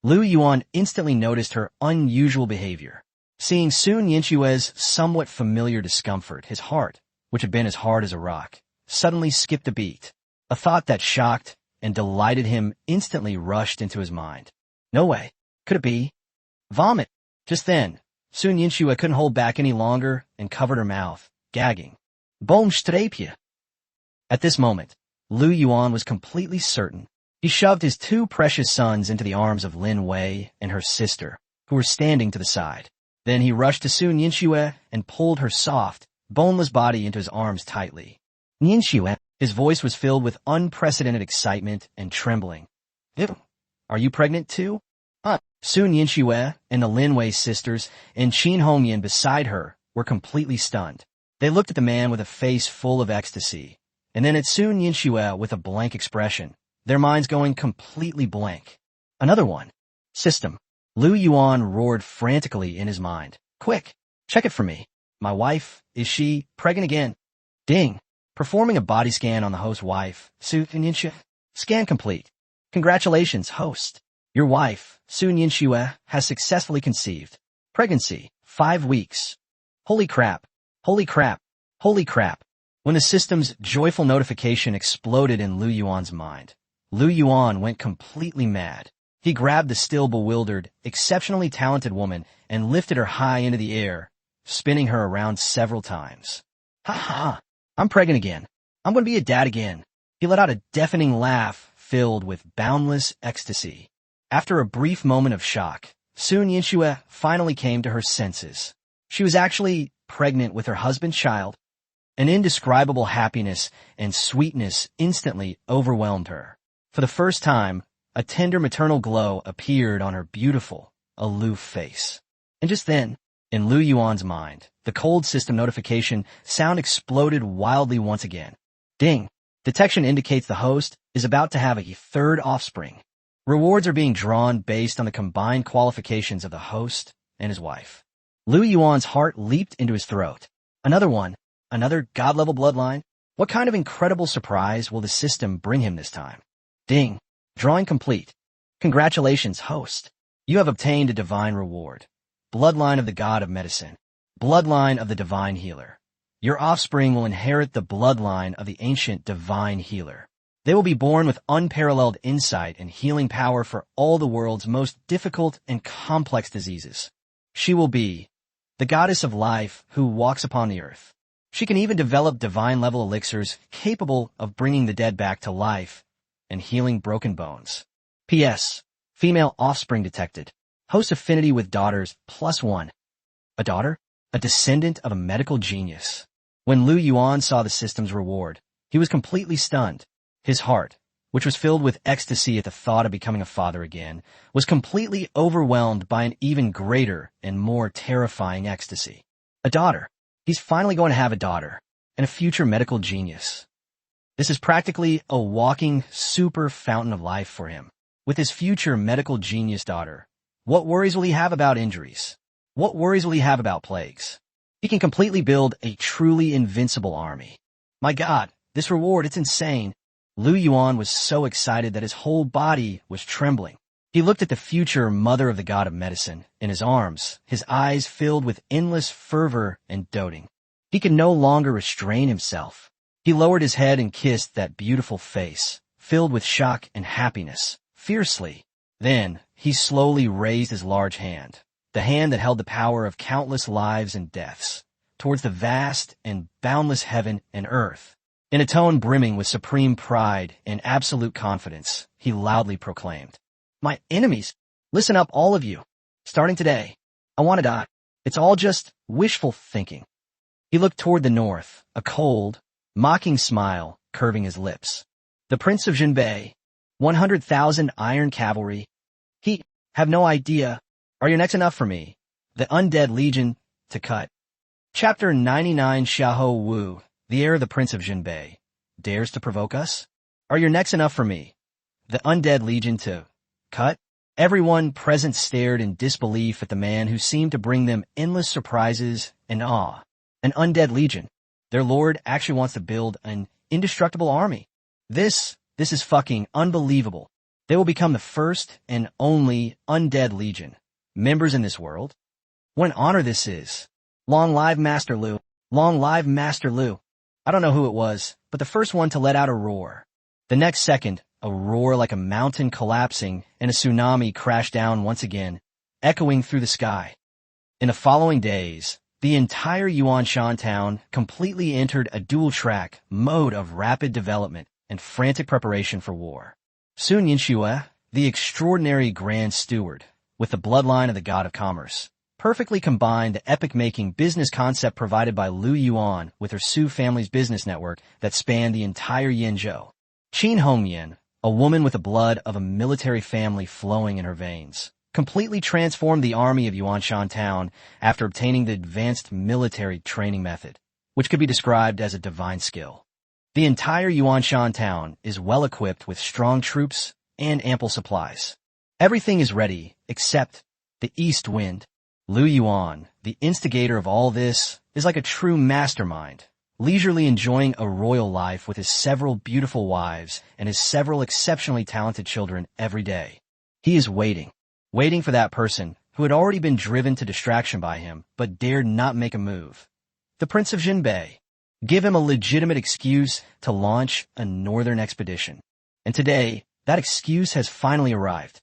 Lu Yuan instantly noticed her unusual behavior. Seeing Su Nianxue's somewhat familiar discomfort, his heart, which had been as hard as a rock, suddenly skipped a beat. A thought that shocked and delighted him instantly rushed into his mind. No way. Could it be? Vomit. Just then, Su Nianxue couldn't hold back any longer and covered her mouth, gagging. Boomstrapje. At this moment, Lu Yuan was completely certain. He shoved his 2 precious sons into the arms of Lin Wei and her sister, who were standing to the side. Then he rushed to Su Nianxue and pulled her soft, boneless body into his arms tightly. Nianxue, his voice was filled with unprecedented excitement and trembling. Are you pregnant too? Su Nianxue and the Lin Wei sisters and Qin Hongmian beside her were completely stunned. They looked at the man with a face full of ecstasy, and then at Su Nianxue with a blank expression, their minds going completely blank. Another one. System. Lu Yuan roared frantically in his mind. Quick, check it for me. My wife, is she pregnant again? Ding. Performing a body scan on the host's wife, Su Nianxue. Scan complete. Congratulations, host. Your wife, Su Nianxue, has successfully conceived. Pregnancy, 5 weeks. Holy crap. Holy crap. Holy crap. When the system's joyful notification exploded in Lu Yuan's mind, Lu Yuan went completely mad. He grabbed the still bewildered, exceptionally talented woman and lifted her high into the air, spinning her around several times. Ha ha! I'm pregnant again. I'm going to be a dad again. He let out a deafening laugh filled with boundless ecstasy. After a brief moment of shock, Su Nianxue finally came to her senses. She was actually pregnant with her husband's child. An indescribable happiness and sweetness instantly overwhelmed her. For the first time, a tender maternal glow appeared on her beautiful, aloof face. And just then, in Lu Yuan's mind, the cold system notification sound exploded wildly once again. Ding! Detection indicates the host is about to have a 3rd offspring. Rewards are being drawn based on the combined qualifications of the host and his wife. Lu Yuan's heart leaped into his throat. Another one. Another god-level bloodline? What kind of incredible surprise will the system bring him this time? Ding. Drawing complete. Congratulations, host. You have obtained a divine reward. Bloodline of the god of medicine. Bloodline of the divine healer. Your offspring will inherit the bloodline of the ancient divine healer. They will be born with unparalleled insight and healing power for all the world's most difficult and complex diseases. She will be the goddess of life who walks upon the earth. She can even develop divine-level elixirs capable of bringing the dead back to life and healing broken bones. P.S. Female offspring detected. Host affinity with daughters +1. A daughter? A descendant of a medical genius. When Lu Yuan saw the system's reward, he was completely stunned. His heart, which was filled with ecstasy at the thought of becoming a father again, was completely overwhelmed by an even greater and more terrifying ecstasy. A daughter. He's finally going to have a daughter, and a future medical genius. This is practically a walking super fountain of life for him. With his future medical genius daughter, what worries will he have about injuries? What worries will he have about plagues? He can completely build a truly invincible army. My God, this reward, it's insane. Lu Yuan was so excited that his whole body was trembling. He looked at the future mother of the god of medicine in his arms, his eyes filled with endless fervor and doting. He could no longer restrain himself. He lowered his head and kissed that beautiful face, filled with shock and happiness, fiercely. Then, he slowly raised his large hand, the hand that held the power of countless lives and deaths, towards the vast and boundless heaven and earth. In a tone brimming with supreme pride and absolute confidence, he loudly proclaimed, "My enemies, listen up all of you. Starting today, I want to die. It's all just wishful thinking." He looked toward the north, a cold, mocking smile curving his lips. The Prince of Jinbei, 100,000 iron cavalry. He, have no idea. Are your necks enough for me? The undead legion, to cut. Chapter 99. Xiahou Wu, the heir of the Prince of Jinbei, dares to provoke us? Are your necks enough for me? The undead legion to cut? Everyone present stared in disbelief at the man who seemed to bring them endless surprises and awe. An undead legion. Their lord actually wants to build an indestructible army. This is fucking unbelievable. They will become the first and only undead legion. Members in this world? What an honor this is. Long live Master Lu. Long live Master Lu. I don't know who it was, but the first one to let out a roar. The next second, a roar like a mountain collapsing and a tsunami crashed down once again, echoing through the sky. In the following days, the entire Yuanshan town completely entered a dual-track mode of rapid development and frantic preparation for war. Sun Yinxue, the extraordinary Grand Steward, with the bloodline of the God of Commerce, perfectly combined the epic-making business concept provided by Lu Yuan with her Su family's business network that spanned the entire Yinzhou. Qin Hongyan, a woman with the blood of a military family flowing in her veins, completely transformed the army of Yuanshan town after obtaining the advanced military training method, which could be described as a divine skill. The entire Yuanshan town is well equipped with strong troops and ample supplies. Everything is ready except the east wind. Lu Yuan, the instigator of all this, is like a true mastermind, leisurely enjoying a royal life with his several beautiful wives and his several exceptionally talented children every day. He is waiting for that person who had already been driven to distraction by him but dared not make a move. The Prince of Jinbei. Give him a legitimate excuse to launch a northern expedition. And today, that excuse has finally arrived.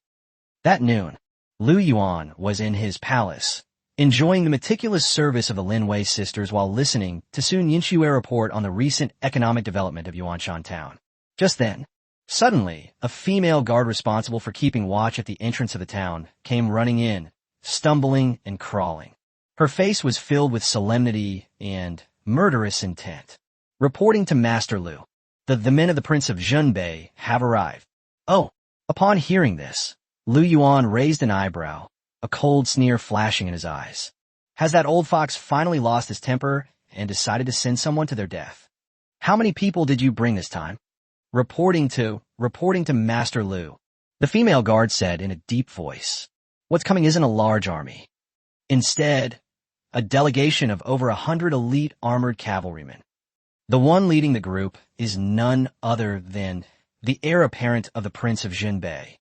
That noon, Lu Yuan was in his palace, enjoying the meticulous service of the Lin Wei sisters while listening to Sun Yinxue report on the recent economic development of Yuanshan town. Just then, suddenly, a female guard responsible for keeping watch at the entrance of the town came running in, stumbling and crawling. Her face was filled with solemnity and murderous intent. Reporting to Master Lu, the men of the Prince of Jinbei have arrived. Oh, upon hearing this, Lu Yuan raised an eyebrow, a cold sneer flashing in his eyes. Has that old fox finally lost his temper and decided to send someone to their death? How many people did you bring this time? Reporting to Master Lu, the female guard said in a deep voice. What's coming isn't a large army. Instead, a delegation of over 100 elite armored cavalrymen. The one leading the group is none other than the heir apparent of the Prince of Jinbei.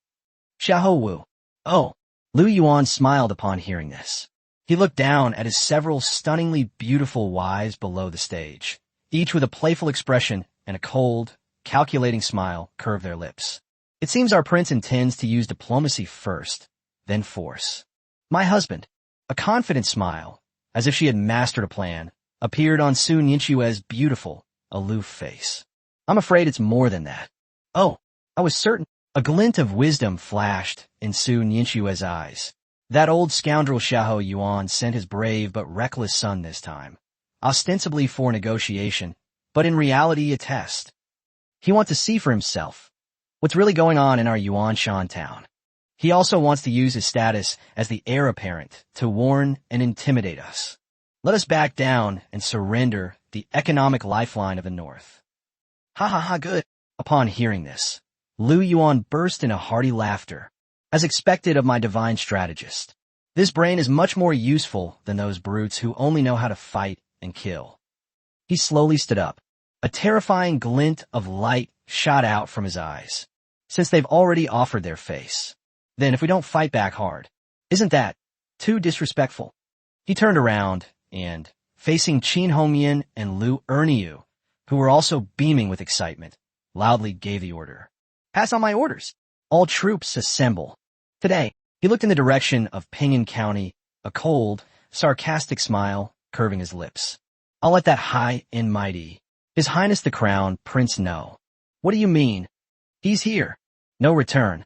Xiahou Wu. Oh, Lu Yuan smiled upon hearing this. He looked down at his several stunningly beautiful wives below the stage, each with a playful expression and a cold, calculating smile curve their lips. It seems our prince intends to use diplomacy first, then force. My husband, a confident smile, as if she had mastered a plan, appeared on Sun Yinxue's beautiful, aloof face. I'm afraid it's more than that. Oh, I was certain. A glint of wisdom flashed in Su Nianxue's eyes. That old scoundrel Xiahou Yuan sent his brave but reckless son this time, ostensibly for negotiation, but in reality a test. He wants to see for himself what's really going on in our Yuanshan town. He also wants to use his status as the heir apparent to warn and intimidate us. Let us back down and surrender the economic lifeline of the North. Ha ha ha, good. Upon hearing this, Lu Yuan burst into hearty laughter, as expected of my divine strategist. This brain is much more useful than those brutes who only know how to fight and kill. He slowly stood up. A terrifying glint of light shot out from his eyes. Since they've already offered their face, then if we don't fight back hard, isn't that too disrespectful? He turned around and, facing Qin Hongyan and Lu Erniu, who were also beaming with excitement, loudly gave the order. Pass on my orders. All troops assemble. Today, he looked in the direction of Pingan County, a cold, sarcastic smile curving his lips. I'll let that high and mighty, His Highness the Crown Prince know. What do you mean? He's here. No return.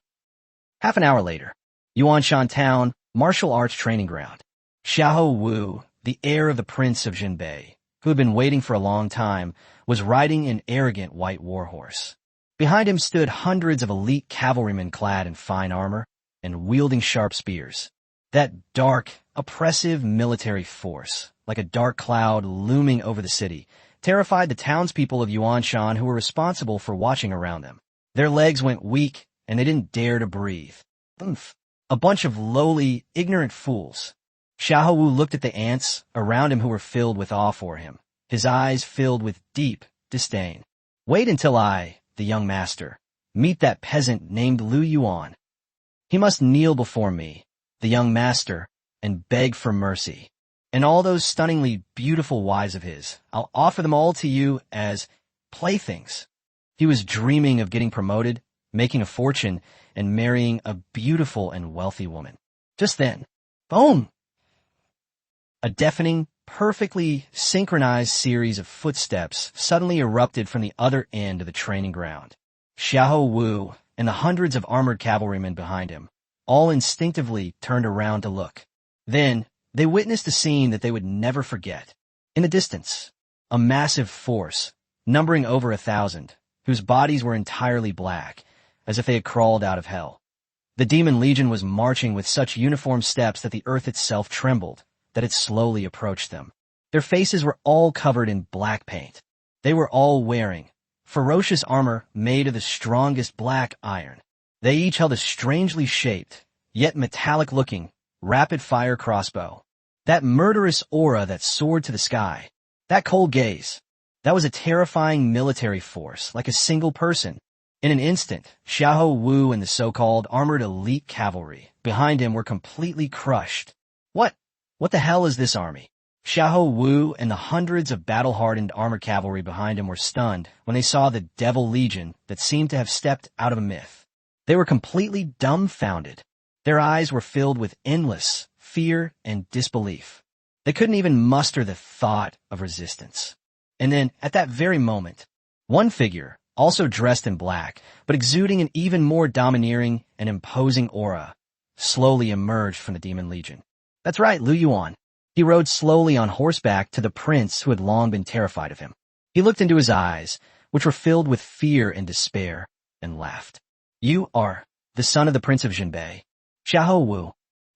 Half an hour later, Yuanshan Town, martial arts training ground. Xiahou Wu, the heir of the Prince of Jinbei, who had been waiting for a long time, was riding an arrogant white warhorse. Behind him stood hundreds of elite cavalrymen clad in fine armor and wielding sharp spears. That dark, oppressive military force, like a dark cloud looming over the city, terrified the townspeople of Yuanshan who were responsible for watching around them. Their legs went weak, and they didn't dare to breathe. A bunch of lowly, ignorant fools. Xiahou Wu looked at the ants around him who were filled with awe for him, his eyes filled with deep disdain. Wait until I, the young master, meet that peasant named Lu Yuan. He must kneel before me, the young master, and beg for mercy. And all those stunningly beautiful wives of his, I'll offer them all to you as playthings. He was dreaming of getting promoted, making a fortune, and marrying a beautiful and wealthy woman. Just then, boom! A deafening, perfectly synchronized series of footsteps suddenly erupted from the other end of the training ground. Xiahou Wu and the hundreds of armored cavalrymen behind him all instinctively turned around to look. Then, they witnessed a scene that they would never forget. In the distance, a massive force, numbering over 1,000, whose bodies were entirely black, as if they had crawled out of hell. The Demon Legion was marching with such uniform steps that the earth itself trembled, that it slowly approached them. Their faces were all covered in black paint. They were all wearing ferocious armor made of the strongest black iron. They each held a strangely shaped, yet metallic-looking, rapid-fire crossbow. That murderous aura that soared to the sky, that cold gaze, that was a terrifying military force, like a single person. In an instant, Xiahou Wu and the so-called armored elite cavalry behind him were completely crushed. What the hell is this army? Xiahou Wu and the hundreds of battle-hardened armored cavalry behind him were stunned when they saw the Devil Legion that seemed to have stepped out of a myth. They were completely dumbfounded. Their eyes were filled with endless fear and disbelief. They couldn't even muster the thought of resistance. And then, at that very moment, one figure, also dressed in black, but exuding an even more domineering and imposing aura, slowly emerged from the Demon Legion. That's right, Lu Yuan. He rode slowly on horseback to the prince who had long been terrified of him. He looked into his eyes, which were filled with fear and despair, and laughed. You are the son of the Prince of Jinbei. Xiahou Wu.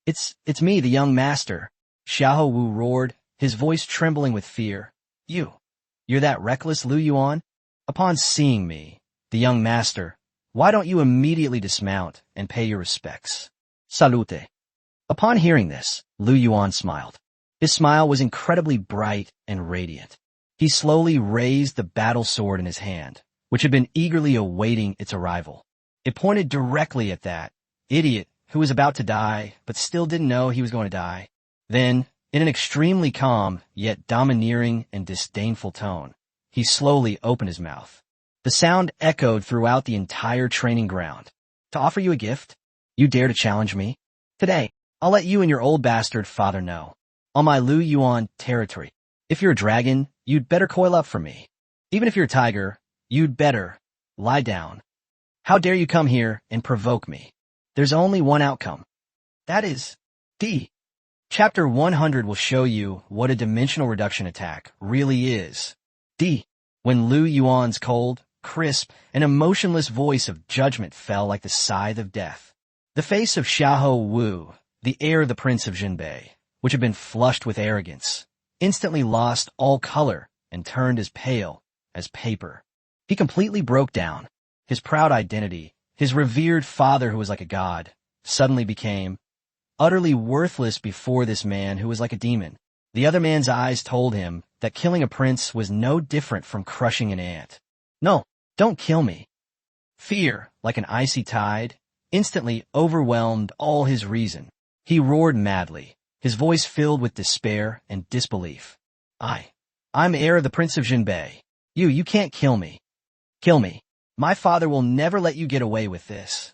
It's me, the young master. Xiahou Wu roared, his voice trembling with fear. You're that reckless Lu Yuan? Upon seeing me, the young master, why don't you immediately dismount and pay your respects? Salute. Upon hearing this, Lu Yuan smiled. His smile was incredibly bright and radiant. He slowly raised the battle sword in his hand, which had been eagerly awaiting its arrival. It pointed directly at that idiot who was about to die, but still didn't know he was going to die. Then, in an extremely calm, yet domineering and disdainful tone, he slowly opened his mouth. The sound echoed throughout the entire training ground. To offer you a gift? You dare to challenge me? Today, I'll let you and your old bastard father know. On my Lu Yuan territory. If you're a dragon, you'd better coil up for me. Even if you're a tiger, you'd better lie down. How dare you come here and provoke me? There's only one outcome. That is D. Chapter 100 will show you what a dimensional reduction attack really is. D. When Lu Yuan's cold, crisp, and emotionless voice of judgment fell like the scythe of death. The face of Xiahou Wu, the heir of the Prince of Jinbei, which had been flushed with arrogance, instantly lost all color and turned as pale as paper. He completely broke down. His proud identity, his revered father who was like a god, suddenly became utterly worthless before this man who was like a demon. The other man's eyes told him that killing a prince was no different from crushing an ant. No, don't kill me. Fear, like an icy tide, instantly overwhelmed all his reason. He roared madly, his voice filled with despair and disbelief. I'm heir of the Prince of Jinbei. You can't kill me. Kill me. My father will never let you get away with this.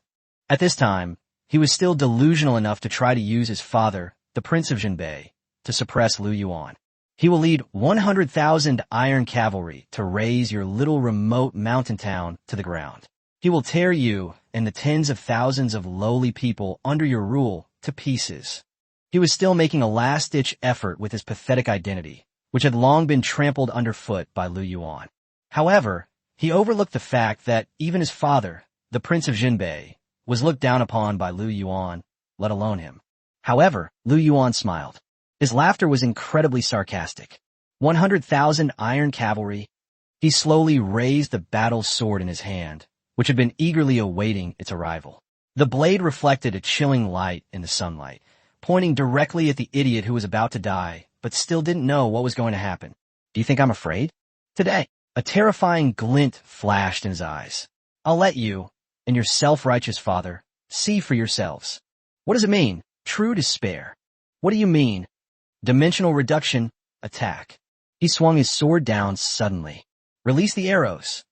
At this time, he was still delusional enough to try to use his father, the Prince of Jinbei, to suppress Lu Yuan. He will lead 100,000 iron cavalry to raze your little remote mountain town to the ground. He will tear you and the tens of thousands of lowly people under your rule to pieces. He was still making a last-ditch effort with his pathetic identity, which had long been trampled underfoot by Lu Yuan. However, he overlooked the fact that even his father, the Prince of Jinbei, was looked down upon by Lu Yuan, let alone him. However, Lu Yuan smiled. His laughter was incredibly sarcastic. 100,000 iron cavalry. He slowly raised the battle sword in his hand, which had been eagerly awaiting its arrival. The blade reflected a chilling light in the sunlight, pointing directly at the idiot who was about to die, but still didn't know what was going to happen. Do you think I'm afraid? Today, a terrifying glint flashed in his eyes. I'll let you, and your self-righteous father, see for yourselves. What does it mean? True despair. What do you mean? Dimensional reduction, attack. He swung his sword down suddenly. Release the arrows.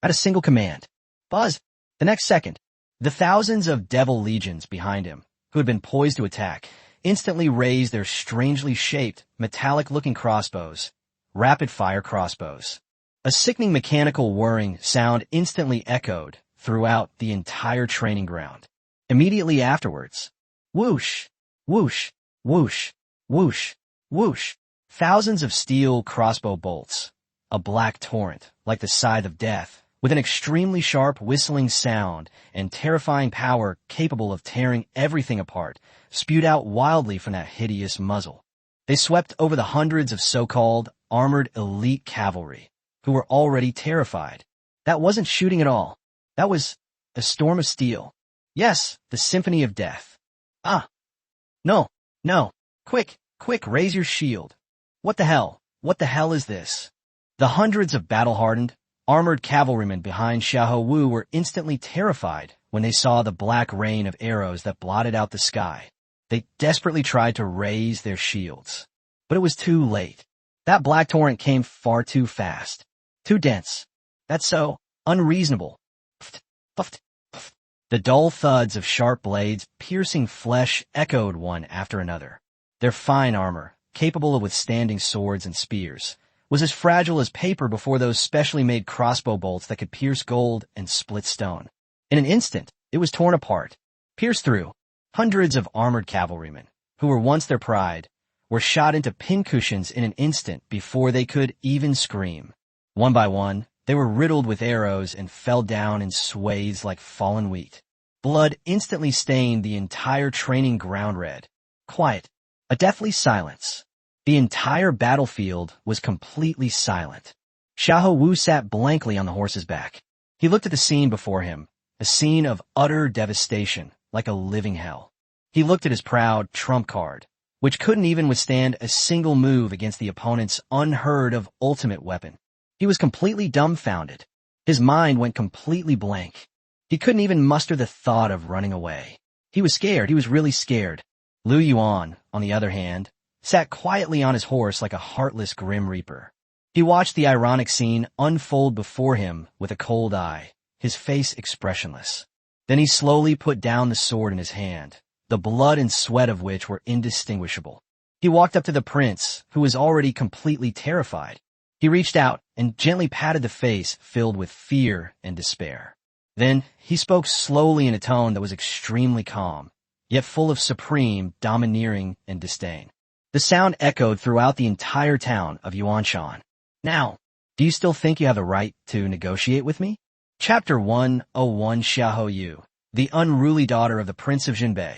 At a single command. Buzz. The next second, the thousands of devil legions behind him, who had been poised to attack, instantly raised their strangely shaped, metallic-looking crossbows, rapid-fire crossbows. A sickening mechanical whirring sound instantly echoed throughout the entire training ground. Immediately afterwards, whoosh, whoosh, whoosh, whoosh, whoosh, thousands of steel crossbow bolts, a black torrent like the scythe of death, with an extremely sharp whistling sound and terrifying power capable of tearing everything apart, spewed out wildly from that hideous muzzle. They swept over the hundreds of so-called armored elite cavalry, who were already terrified. That wasn't shooting at all. That was a storm of steel. Yes, the symphony of death. Ah! No, no. Quick, quick, raise your shield. What the hell? What the hell is this? The hundreds of battle-hardened, armored cavalrymen behind Xiahou Wu were instantly terrified when they saw the black rain of arrows that blotted out the sky. They desperately tried to raise their shields. But it was too late. That black torrent came far too fast. Too dense. That's so unreasonable. The dull thuds of sharp blades piercing flesh echoed one after another. Their fine armor, capable of withstanding swords and spears, was as fragile as paper before those specially made crossbow bolts that could pierce gold and split stone. In an instant, it was torn apart, pierced through. Hundreds of armored cavalrymen, who were once their pride, were shot into pincushions in an instant before they could even scream. One by one, they were riddled with arrows and fell down in swathes like fallen wheat. Blood instantly stained the entire training ground red. Quiet. A deathly silence. The entire battlefield was completely silent. Xiahou Wu sat blankly on the horse's back. He looked at the scene before him, a scene of utter devastation, like a living hell. He looked at his proud trump card, which couldn't even withstand a single move against the opponent's unheard-of ultimate weapon. He was completely dumbfounded. His mind went completely blank. He couldn't even muster the thought of running away. He was scared. He was really scared. Lu Yuan, on the other hand, sat quietly on his horse like a heartless grim reaper. He watched the ironic scene unfold before him with a cold eye, his face expressionless. Then he slowly put down the sword in his hand, the blood and sweat of which were indistinguishable. He walked up to the prince, who was already completely terrified. He reached out and gently patted the face filled with fear and despair. Then he spoke slowly in a tone that was extremely calm, yet full of supreme, domineering, and disdain. The sound echoed throughout the entire town of Yuanshan. Now, do you still think you have the right to negotiate with me? Chapter 101 Xiahou Yu, the unruly daughter of the Prince of Jinbei.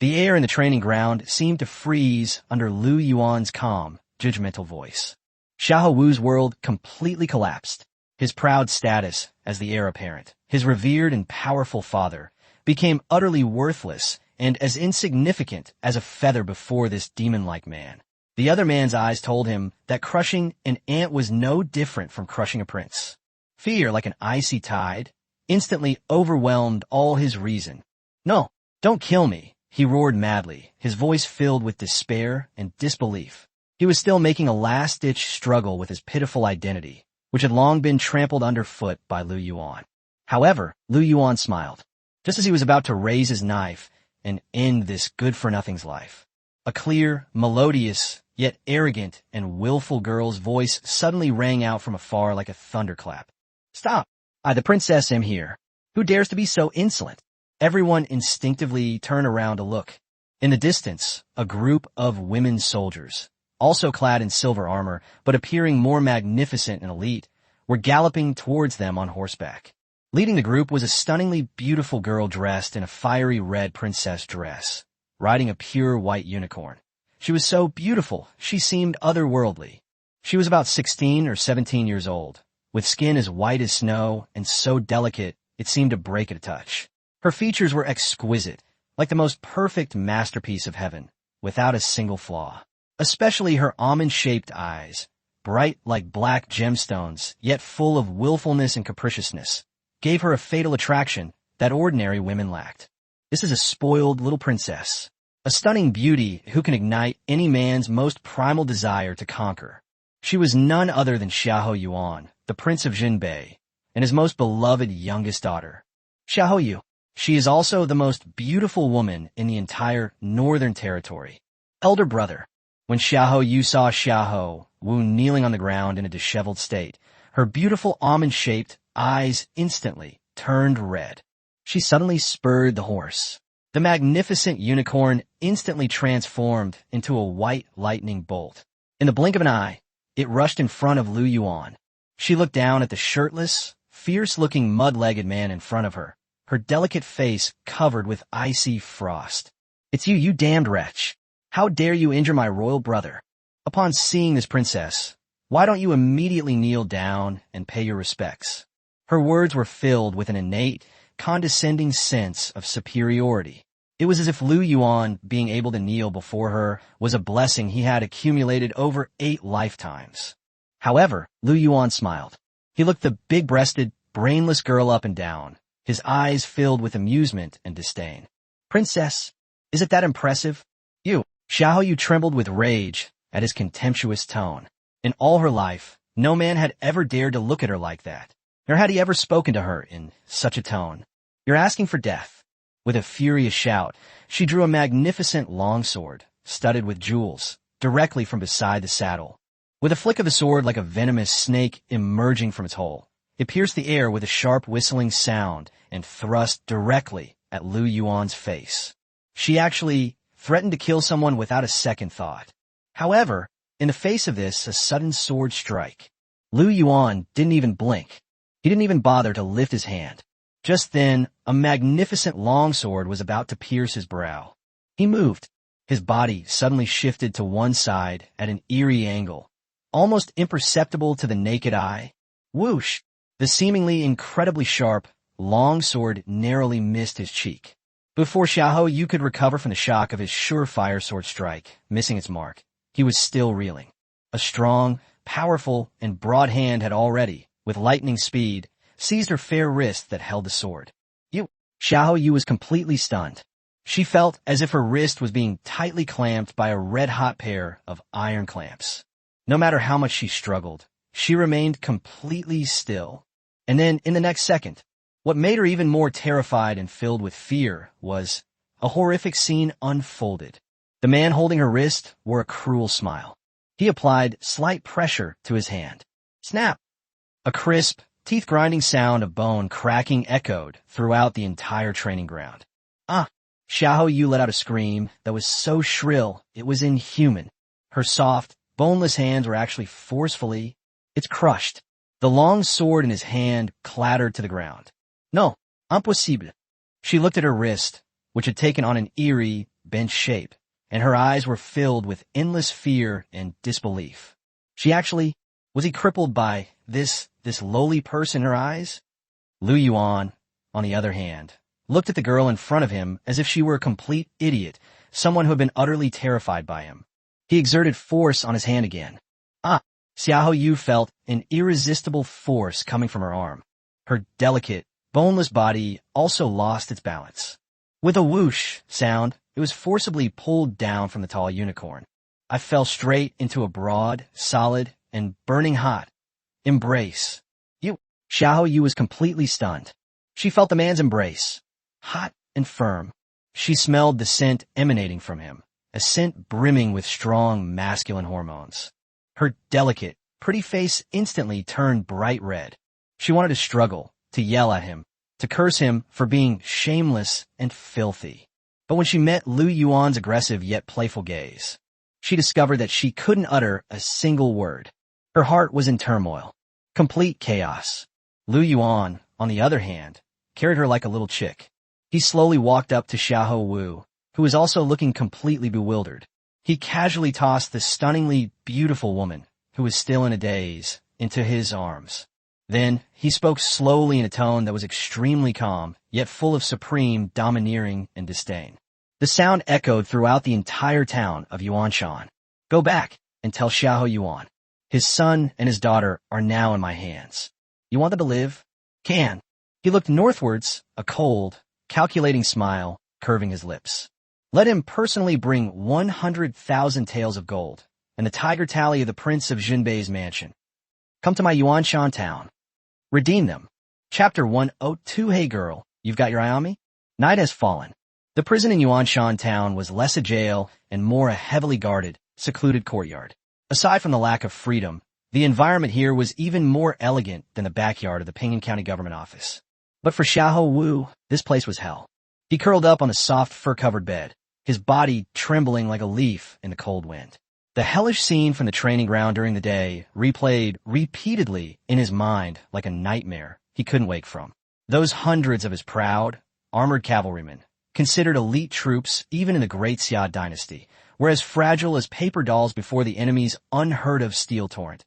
The air in the training ground seemed to freeze under Lu Yuan's calm, judgmental voice. Xiahou Wu's world completely collapsed. His proud status as the heir apparent, his revered and powerful father, became utterly worthless and as insignificant as a feather before this demon-like man. The other man's eyes told him that crushing an ant was no different from crushing a prince. Fear, like an icy tide, instantly overwhelmed all his reason. "No, don't kill me," he roared madly, his voice filled with despair and disbelief. He was still making a last-ditch struggle with his pitiful identity, which had long been trampled underfoot by Lu Yuan. However, Lu Yuan smiled. Just as he was about to raise his knife and end this good-for-nothing's life, a clear, melodious, yet arrogant and willful girl's voice suddenly rang out from afar like a thunderclap. "Stop! I, the princess, am here. Who dares to be so insolent?" Everyone instinctively turned around to look. In the distance, a group of women soldiers, also clad in silver armor but appearing more magnificent and elite, were galloping towards them on horseback. Leading the group was a stunningly beautiful girl dressed in a fiery red princess dress, riding a pure white unicorn. She was so beautiful, she seemed otherworldly. She was about 16 or 17 years old, with skin as white as snow and so delicate it seemed to break at a touch. Her features were exquisite, like the most perfect masterpiece of heaven, without a single flaw. Especially her almond-shaped eyes, bright like black gemstones, yet full of willfulness and capriciousness, gave her a fatal attraction that ordinary women lacked. This is a spoiled little princess, a stunning beauty who can ignite any man's most primal desire to conquer. She was none other than Xiahou Yuan, the Prince of Jinbei, and his most beloved youngest daughter. Xiahou Yu. She is also the most beautiful woman in the entire Northern Territory. Elder brother. When Xiahou Yu saw Xiahou Wu kneeling on the ground in a disheveled state, her beautiful almond-shaped eyes instantly turned red. She suddenly spurred the horse. The magnificent unicorn instantly transformed into a white lightning bolt. In the blink of an eye, it rushed in front of Lu Yuan. She looked down at the shirtless, fierce-looking mud-legged man in front of her, her delicate face covered with icy frost. "It's you, you damned wretch. How dare you injure my royal brother?" Upon seeing this princess, why don't you immediately kneel down and pay your respects? Her words were filled with an innate, condescending sense of superiority. It was as if Lu Yuan being able to kneel before her was a blessing he had accumulated over 8 lifetimes. However, Lu Yuan smiled. He looked the big-breasted, brainless girl up and down, his eyes filled with amusement and disdain. "Princess, is it that impressive?" "You." Xiahou Yu trembled with rage at his contemptuous tone. In all her life, no man had ever dared to look at her like that, nor had he ever spoken to her in such a tone. "You're asking for death." With a furious shout, she drew a magnificent longsword, studded with jewels, directly from beside the saddle. With a flick of the sword like a venomous snake emerging from its hole, it pierced the air with a sharp whistling sound and thrust directly at Lu Yuan's face. She actually threatened to kill someone without a second thought. However, in the face of this, a sudden sword strike, Lu Yuan didn't even blink. He didn't even bother to lift his hand. Just then, a magnificent longsword was about to pierce his brow. He moved. His body suddenly shifted to one side at an eerie angle, almost imperceptible to the naked eye. Whoosh! The seemingly incredibly sharp, long sword narrowly missed his cheek. Before Xiahou Yu could recover from the shock of his surefire sword strike, missing its mark, he was still reeling. A strong, powerful, and broad hand had already, with lightning speed, seized her fair wrist that held the sword. Xiahou Yu was completely stunned. She felt as if her wrist was being tightly clamped by a red-hot pair of iron clamps. No matter how much she struggled, she remained completely still. And then, in the next second, what made her even more terrified and filled with fear was a horrific scene unfolded. The man holding her wrist wore a cruel smile. He applied slight pressure to his hand. Snap! A crisp, teeth-grinding sound of bone cracking echoed throughout the entire training ground. Ah! Xiahou Yu let out a scream that was so shrill it was inhuman. Her soft, boneless hands were actually forcefully... It's crushed. The long sword in his hand clattered to the ground. No, impossible. She looked at her wrist, which had taken on an eerie, bent shape, and her eyes were filled with endless fear and disbelief. Was he crippled by this lowly purse in her eyes? Lu Yuan, on the other hand, looked at the girl in front of him as if she were a complete idiot, someone who had been utterly terrified by him. He exerted force on his hand again. Ah! Xiahou Yu felt an irresistible force coming from her arm. Her delicate, boneless body also lost its balance. With a whoosh sound, it was forcibly pulled down from the tall unicorn. I fell straight into a broad, solid, and burning hot embrace. Xiahou Yu was completely stunned. She felt the man's embrace, hot and firm. She smelled the scent emanating from him, a scent brimming with strong masculine hormones. Her delicate, pretty face instantly turned bright red. She wanted to struggle, to yell at him, to curse him for being shameless and filthy. But when she met Lu Yuan's aggressive yet playful gaze, she discovered that she couldn't utter a single word. Her heart was in turmoil, complete chaos. Lu Yuan, on the other hand, carried her like a little chick. He slowly walked up to Xiahou Wu, who was also looking completely bewildered. He casually tossed the stunningly beautiful woman, who was still in a daze, into his arms. Then, he spoke slowly in a tone that was extremely calm, yet full of supreme domineering and disdain. The sound echoed throughout the entire town of Yuanshan. Go back and tell Xiahou Yuan. His son and his daughter are now in my hands. You want them to live? Can. He looked northwards, a cold, calculating smile curving his lips. Let him personally bring 100,000 taels of gold and the tiger tally of the Prince of Jinbei's mansion. Come to my Yuanshan town. Redeem them. Chapter 102. Hey girl, you've got your eye on me? Night has fallen. The prison in Yuanshan town was less a jail and more a heavily guarded, secluded courtyard. Aside from the lack of freedom, the environment here was even more elegant than the backyard of the Ping'an County government office. But for Xiahou Wu, this place was hell. He curled up on a soft fur-covered bed, his body trembling like a leaf in the cold wind. The hellish scene from the training ground during the day replayed repeatedly in his mind like a nightmare he couldn't wake from. Those hundreds of his proud, armored cavalrymen, considered elite troops even in the Great Xia dynasty, were as fragile as paper dolls before the enemy's unheard-of steel torrent,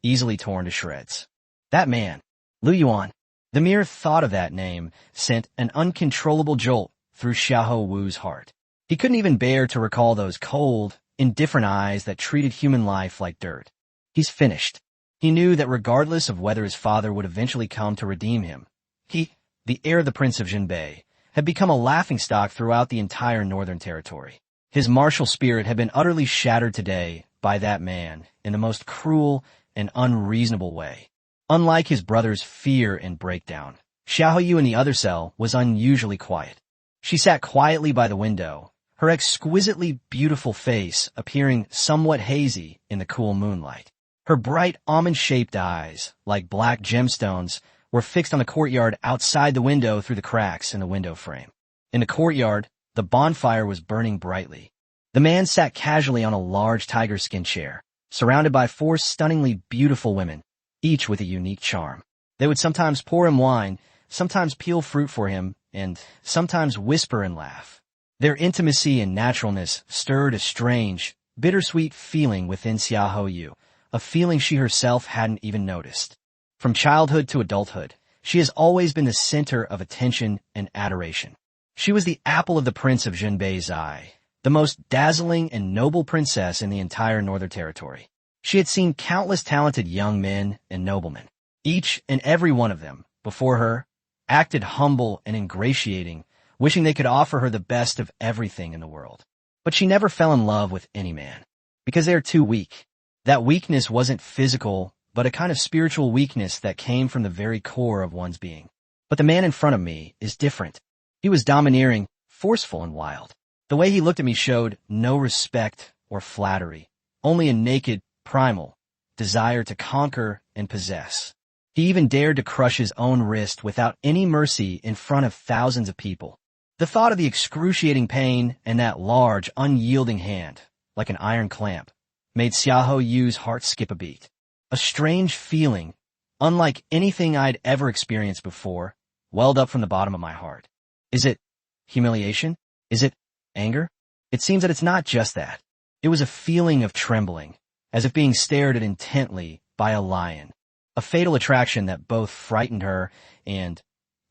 easily torn to shreds. That man, Lu Yuan, the mere thought of that name sent an uncontrollable jolt through Xiahou Wu's heart. He couldn't even bear to recall those cold, indifferent eyes that treated human life like dirt. He's finished. He knew that regardless of whether his father would eventually come to redeem him, he, the heir of the Prince of Jinbei, had become a laughingstock throughout the entire Northern Territory. His martial spirit had been utterly shattered today by that man in the most cruel and unreasonable way. Unlike his brother's fear and breakdown, Xiahou Yu in the other cell was unusually quiet. She sat quietly by the window, her exquisitely beautiful face appearing somewhat hazy in the cool moonlight. Her bright almond-shaped eyes, like black gemstones, were fixed on the courtyard outside the window through the cracks in the window frame. In the courtyard, the bonfire was burning brightly. The man sat casually on a large tiger skin chair, surrounded by 4 stunningly beautiful women, each with a unique charm. They would sometimes pour him wine, sometimes peel fruit for him, and sometimes whisper and laugh. Their intimacy and naturalness stirred a strange, bittersweet feeling within Xiahou Yu, a feeling she herself hadn't even noticed. From childhood to adulthood, she has always been the center of attention and adoration. She was the apple of the Prince of Jinbei's eye, the most dazzling and noble princess in the entire Northern Territory. She had seen countless talented young men and noblemen. Each and every one of them, before her, acted humble and ingratiating, wishing they could offer her the best of everything in the world. But she never fell in love with any man, because they are too weak. That weakness wasn't physical, but a kind of spiritual weakness that came from the very core of one's being. But the man in front of me is different. He was domineering, forceful, and wild. The way he looked at me showed no respect or flattery, only a naked, primal desire to conquer and possess. He even dared to crush his own wrist without any mercy in front of thousands of people. The thought of the excruciating pain and that large, unyielding hand, like an iron clamp, made Xiahou Yu's heart skip a beat. A strange feeling, unlike anything I'd ever experienced before, welled up from the bottom of my heart. Is it humiliation? Is it anger? It seems that it's not just that. It was a feeling of trembling, as if being stared at intently by a lion. A fatal attraction that both frightened her and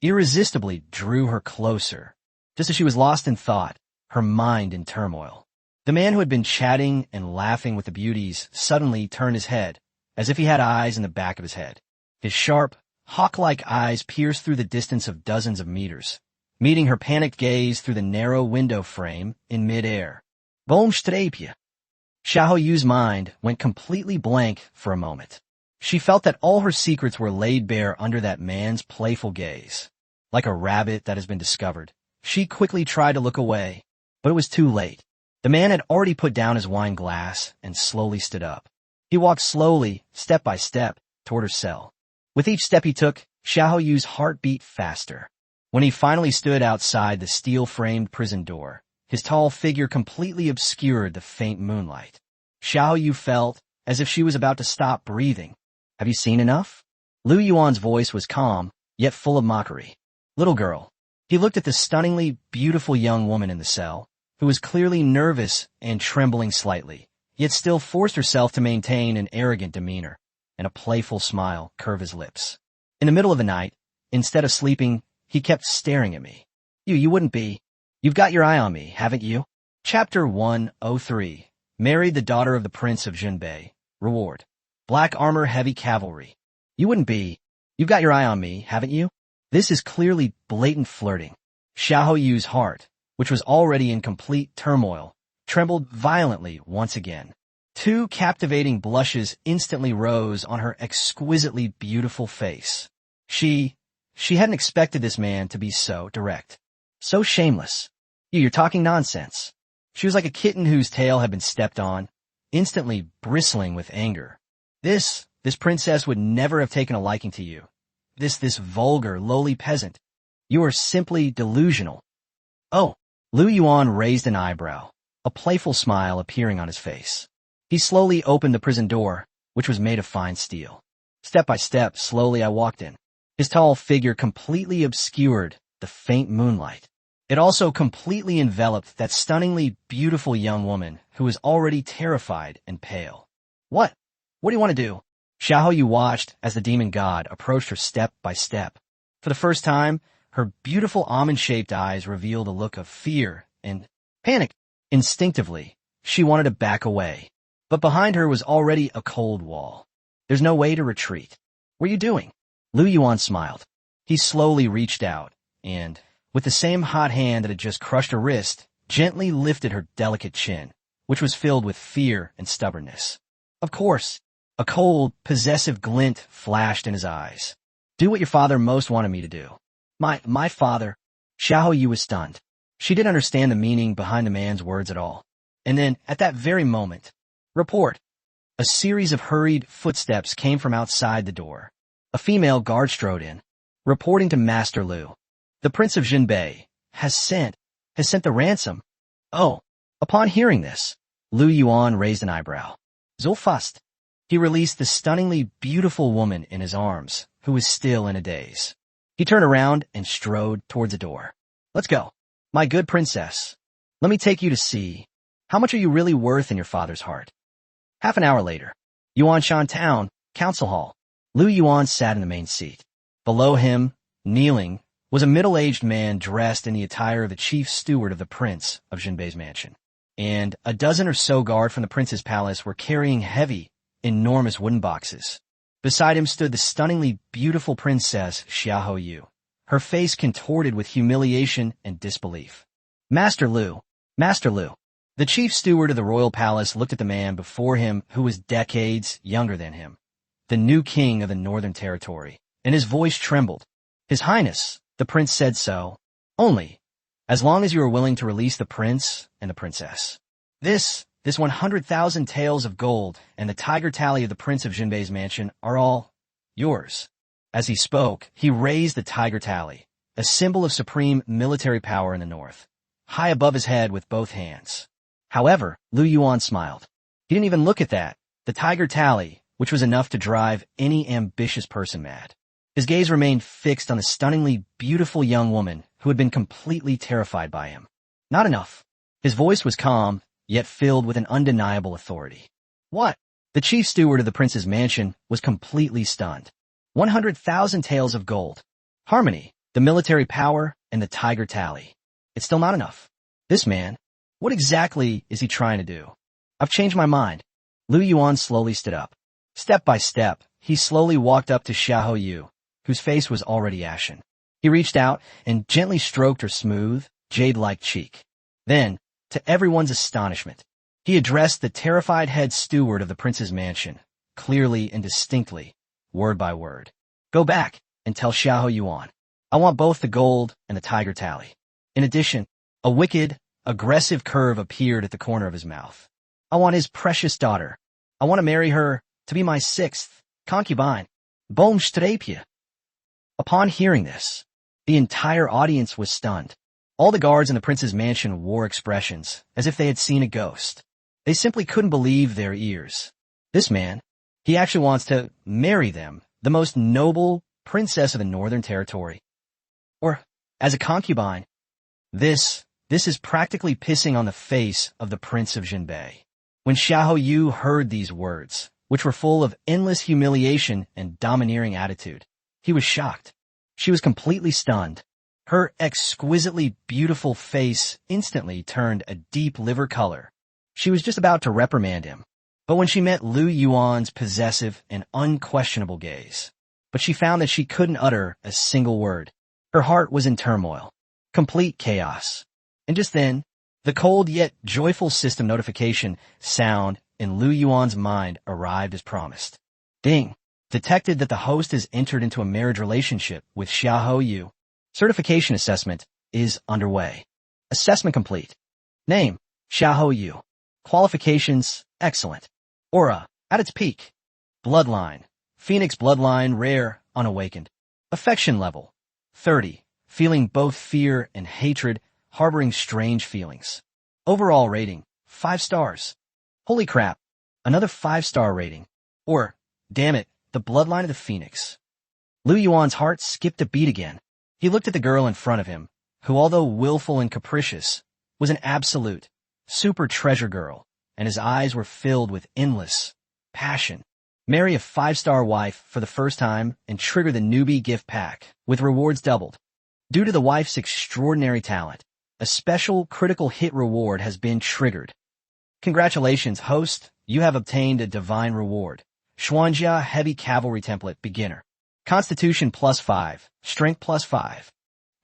irresistibly drew her closer. Just as she was lost in thought, her mind in turmoil. The man who had been chatting and laughing with the beauties suddenly turned his head, as if he had eyes in the back of his head. His sharp, hawk-like eyes pierced through the distance of dozens of meters, meeting her panicked gaze through the narrow window frame in mid-air. Boom strapje. Xiahou Yu's mind went completely blank for a moment. She felt that all her secrets were laid bare under that man's playful gaze. Like a rabbit that has been discovered, she quickly tried to look away, but it was too late. The man had already put down his wine glass and slowly stood up. He walked slowly, step by step, toward her cell. With each step he took, Xiahou Yu's heart beat faster. When he finally stood outside the steel-framed prison door, his tall figure completely obscured the faint moonlight. Xiahou Yu felt as if she was about to stop breathing. Have you seen enough? Lu Yuan's voice was calm, yet full of mockery. Little girl. He looked at the stunningly beautiful young woman in the cell, who was clearly nervous and trembling slightly, yet still forced herself to maintain an arrogant demeanor, and a playful smile curve his lips. In the middle of the night, instead of sleeping, he kept staring at me. You wouldn't be. You've got your eye on me, haven't you? Chapter 103. Married the daughter of the Prince of Jinbei. Reward. Black armor, heavy cavalry. You wouldn't be. You've got your eye on me, haven't you? This is clearly blatant flirting. Xiahou Yu's heart, which was already in complete turmoil, trembled violently once again. Two captivating blushes instantly rose on her exquisitely beautiful face. She hadn't expected this man to be so direct. So shameless. You're talking nonsense. She was like a kitten whose tail had been stepped on, instantly bristling with anger. This princess would never have taken a liking to you. This vulgar, lowly peasant. You are simply delusional. Oh, Lu Yuan raised an eyebrow, a playful smile appearing on his face. He slowly opened the prison door, which was made of fine steel. Step by step, slowly I walked in. His tall figure completely obscured the faint moonlight. It also completely enveloped that stunningly beautiful young woman who was already terrified and pale. What? What do you want to do? Xiahou Yu watched as the demon god approached her step by step. For the first time, her beautiful almond-shaped eyes revealed a look of fear and panic. Instinctively, she wanted to back away. But behind her was already a cold wall. There's no way to retreat. What are you doing? Lu Yuan smiled. He slowly reached out, and, with the same hot hand that had just crushed her wrist, gently lifted her delicate chin, which was filled with fear and stubbornness. Of course, a cold, possessive glint flashed in his eyes. Do what your father most wanted me to do. My father. Xiahou Yu was stunned. She didn't understand the meaning behind the man's words at all. And then, at that very moment, report. A series of hurried footsteps came from outside the door. A female guard strode in, reporting to Master Lu. The Prince of Jinbei has sent the ransom. Oh, upon hearing this, Lu Yuan raised an eyebrow. So fast. He released the stunningly beautiful woman in his arms, who was still in a daze. He turned around and strode towards the door. Let's go. My good princess. Let me take you to see. How much are you really worth in your father's heart? Half an hour later, Yuanshan Town, Council Hall. Lu Yuan sat in the main seat. Below him, kneeling, was a middle-aged man dressed in the attire of the chief steward of the Prince of Jinbei's mansion. And a dozen or so guard from the prince's palace were carrying heavy, enormous wooden boxes. Beside him stood the stunningly beautiful princess Xiahou Yu, her face contorted with humiliation and disbelief. Master Lu. The chief steward of the royal palace looked at the man before him who was decades younger than him, the new king of the Northern Territory, and his voice trembled. His Highness, the prince said so, only, as long as you are willing to release the prince and the princess. This 100,000 taels of gold and the tiger tally of the Prince of Jinbei's mansion are all yours. As he spoke, he raised the tiger tally, a symbol of supreme military power in the north, high above his head with both hands. However, Lu Yuan smiled. He didn't even look at that, the tiger tally, which was enough to drive any ambitious person mad. His gaze remained fixed on the stunningly beautiful young woman who had been completely terrified by him. Not enough. His voice was calm, yet filled with an undeniable authority. What? The chief steward of the prince's mansion was completely stunned. 100,000 taels of gold. Harmony, the military power, and the tiger tally. It's still not enough. This man, what exactly is he trying to do? I've changed my mind. Lu Yuan slowly stood up. Step by step, he slowly walked up to Xiahou Yu, whose face was already ashen. He reached out and gently stroked her smooth, jade-like cheek. Then, to everyone's astonishment, he addressed the terrified head steward of the prince's mansion, clearly and distinctly, word by word. Go back and tell Xiahou Yuan. I want both the gold and the tiger tally. In addition, a wicked, aggressive curve appeared at the corner of his mouth. I want his precious daughter. I want to marry her to be my 6th concubine. Boom strapje. Upon hearing this, the entire audience was stunned. All the guards in the prince's mansion wore expressions as if they had seen a ghost. They simply couldn't believe their ears. This man, he actually wants to marry them, the most noble princess of the Northern Territory. Or, as a concubine. This is practically pissing on the face of the Prince of Jinbei. When Xiahou Yu heard these words, which were full of endless humiliation and domineering attitude, he was shocked. She was completely stunned. Her exquisitely beautiful face instantly turned a deep liver color. She was just about to reprimand him. But when she met Lu Yuan's possessive and unquestionable gaze, but she found that she couldn't utter a single word. Her heart was in turmoil. Complete chaos. And just then, the cold yet joyful system notification sound in Lu Yuan's mind arrived as promised. Ding! Detected that the host has entered into a marriage relationship with Xiahou Yu. Certification assessment is underway. Assessment complete. Name, Xiahou Yu. Qualifications, excellent. Aura, at its peak. Bloodline, Phoenix bloodline, rare, unawakened. Affection level, 30. Feeling both fear and hatred, harboring strange feelings. Overall rating, 5 stars. Holy crap, another 5-star rating. Or, damn it, the bloodline of the Phoenix. Lu Yuan's heart skipped a beat again. He looked at the girl in front of him, who although willful and capricious, was an absolute, super treasure girl, and his eyes were filled with endless passion. Marry a 5-star wife for the first time and trigger the newbie gift pack, with rewards doubled. Due to the wife's extraordinary talent, a special critical hit reward has been triggered. Congratulations, host, you have obtained a divine reward. Xuanjia Heavy Cavalry Template Beginner. Constitution +5, Strength +5.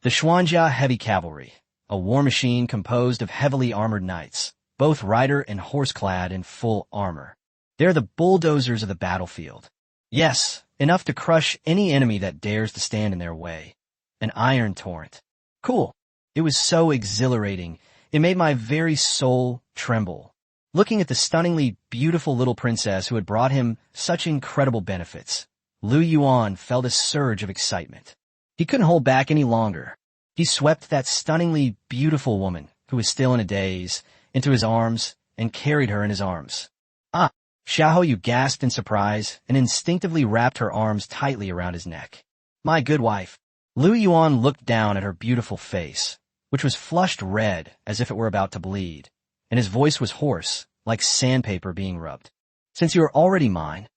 The Xuanjia Heavy Cavalry, a war machine composed of heavily armored knights, both rider and horse-clad in full armor. They're the bulldozers of the battlefield. Yes, enough to crush any enemy that dares to stand in their way. An iron torrent. Cool. It was so exhilarating. It made my very soul tremble. Looking at the stunningly beautiful little princess who had brought him such incredible benefits, Lu Yuan felt a surge of excitement. He couldn't hold back any longer. He swept that stunningly beautiful woman, who was still in a daze, into his arms and carried her in his arms. Ah! Xiahou Yu gasped in surprise and instinctively wrapped her arms tightly around his neck. My good wife. Lu Yuan looked down at her beautiful face, which was flushed red as if it were about to bleed, and his voice was hoarse, like sandpaper being rubbed. Since you are already mine,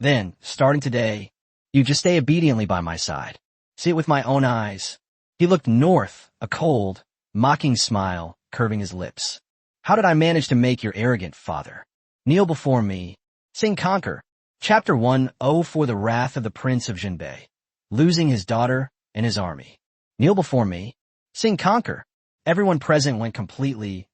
then, starting today, you just stay obediently by my side. See it with my own eyes. He looked north, a cold, mocking smile curving his lips. How did I manage to make your arrogant father kneel before me? Sing conquer. Chapter 1. Oh, for the wrath of the Prince of Jinbei, losing his daughter and his army. Kneel before me. Sing conquer. Everyone present went completely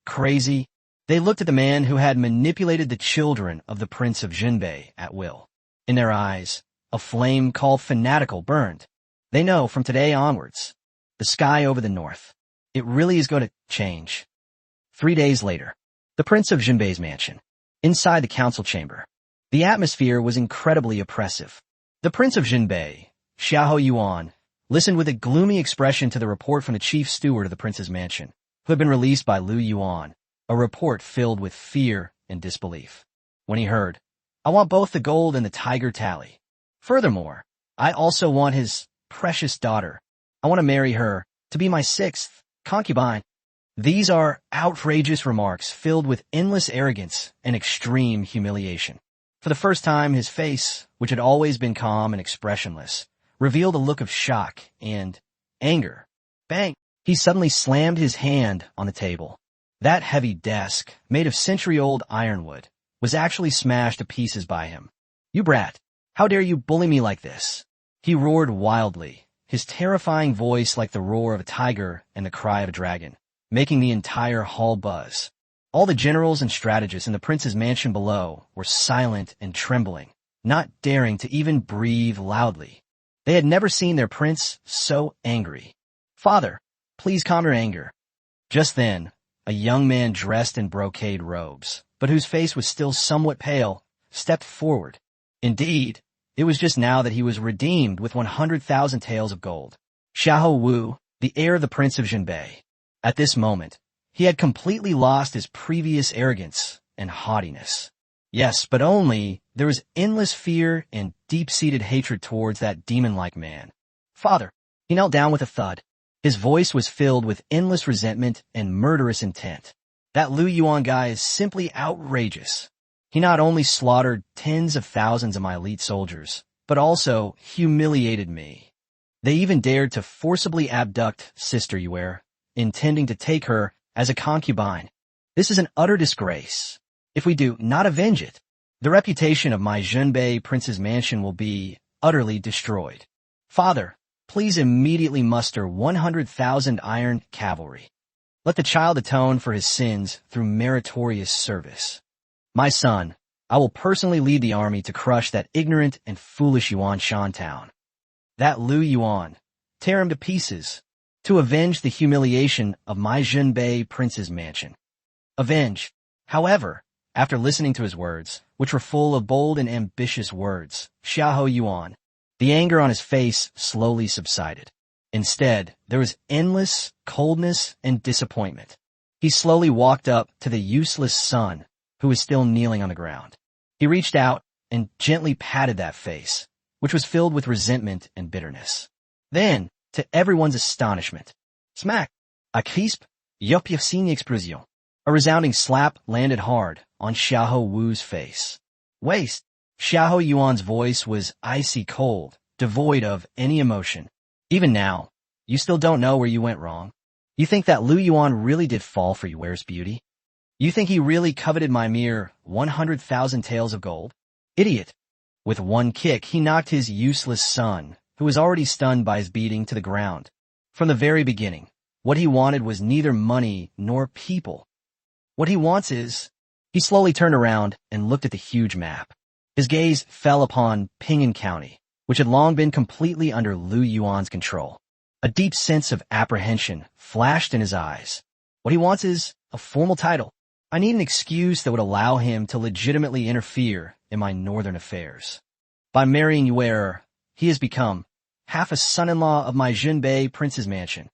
crazy. They looked at the man who had manipulated the children of the Prince of Jinbei at will. In their eyes, a flame called fanatical burned. They know from today onwards, the sky over the north, it really is going to change. 3 days later, the Prince of Jinbei's mansion. Inside the council chamber, the atmosphere was incredibly oppressive. The Prince of Jinbei, Xiahou Yuan listened with a gloomy expression to the report from the chief steward of the prince's mansion, who had been released by Lu Yuan, a report filled with fear and disbelief. When he heard, "I want both the gold and the tiger tally. Furthermore, I also want his precious daughter. I want to marry her to be my sixth concubine." These are outrageous remarks filled with endless arrogance and extreme humiliation. For the first time, his face, which had always been calm and expressionless, revealed a look of shock and anger. Bang! He suddenly slammed his hand on the table. That heavy desk, made of century-old ironwood, was actually smashed to pieces by him. "You brat! How dare you bully me like this?" He roared wildly, his terrifying voice like the roar of a tiger and the cry of a dragon, making the entire hall buzz. All the generals and strategists in the prince's mansion below were silent and trembling, not daring to even breathe loudly. They had never seen their prince so angry. "Father, please calm your anger." Just then, a young man dressed in brocade robes, but whose face was still somewhat pale, stepped forward. Indeed, it was just now that he was redeemed with 100,000 taels of gold. Xiahou Wu, the heir of the Prince of Jinbei. At this moment, he had completely lost his previous arrogance and haughtiness. Yes, but only there was endless fear and deep-seated hatred towards that demon-like man. "Father." He knelt down with a thud. His voice was filled with endless resentment and murderous intent. "That Lu Yuan guy is simply outrageous. He not only slaughtered tens of thousands of my elite soldiers, but also humiliated me. They even dared to forcibly abduct Sister Yuer, intending to take her as a concubine. This is an utter disgrace. If we do not avenge it, the reputation of my Jinbei prince's mansion will be utterly destroyed. Father, please immediately muster 100,000 iron cavalry. Let the child atone for his sins through meritorious service. My son, I will personally lead the army to crush that ignorant and foolish Yuan Shan town. That Lu Yuan, tear him to pieces, to avenge the humiliation of my Jinbei prince's mansion." Avenge. However, after listening to his words, which were full of bold and ambitious words, Xiahou Yuan, the anger on his face slowly subsided. Instead, there was endless coldness and disappointment. He slowly walked up to the useless son, who was still kneeling on the ground. He reached out and gently patted that face, which was filled with resentment and bitterness. Then, to everyone's astonishment, smack! A crisp, yopyevsine explosion. A resounding slap landed hard on Xiahou Wu's face. "Waste!" Xiahou Yuan's voice was icy cold, devoid of any emotion. "Even now, you still don't know where you went wrong. You think that Lu Yuan really did fall for Yuer's beauty? You think he really coveted my mere 100,000 taels of gold? Idiot!" With one kick, he knocked his useless son, who was already stunned by his beating, to the ground. From the very beginning, what he wanted was neither money nor people. What he wants is... He slowly turned around and looked at the huge map. His gaze fell upon Ping'an County, which had long been completely under Lu Yuan's control. A deep sense of apprehension flashed in his eyes. What he wants is a formal title. I need an excuse that would allow him to legitimately interfere in my northern affairs. By marrying Yuer, he has become half a son-in-law of my Jinbei prince's mansion.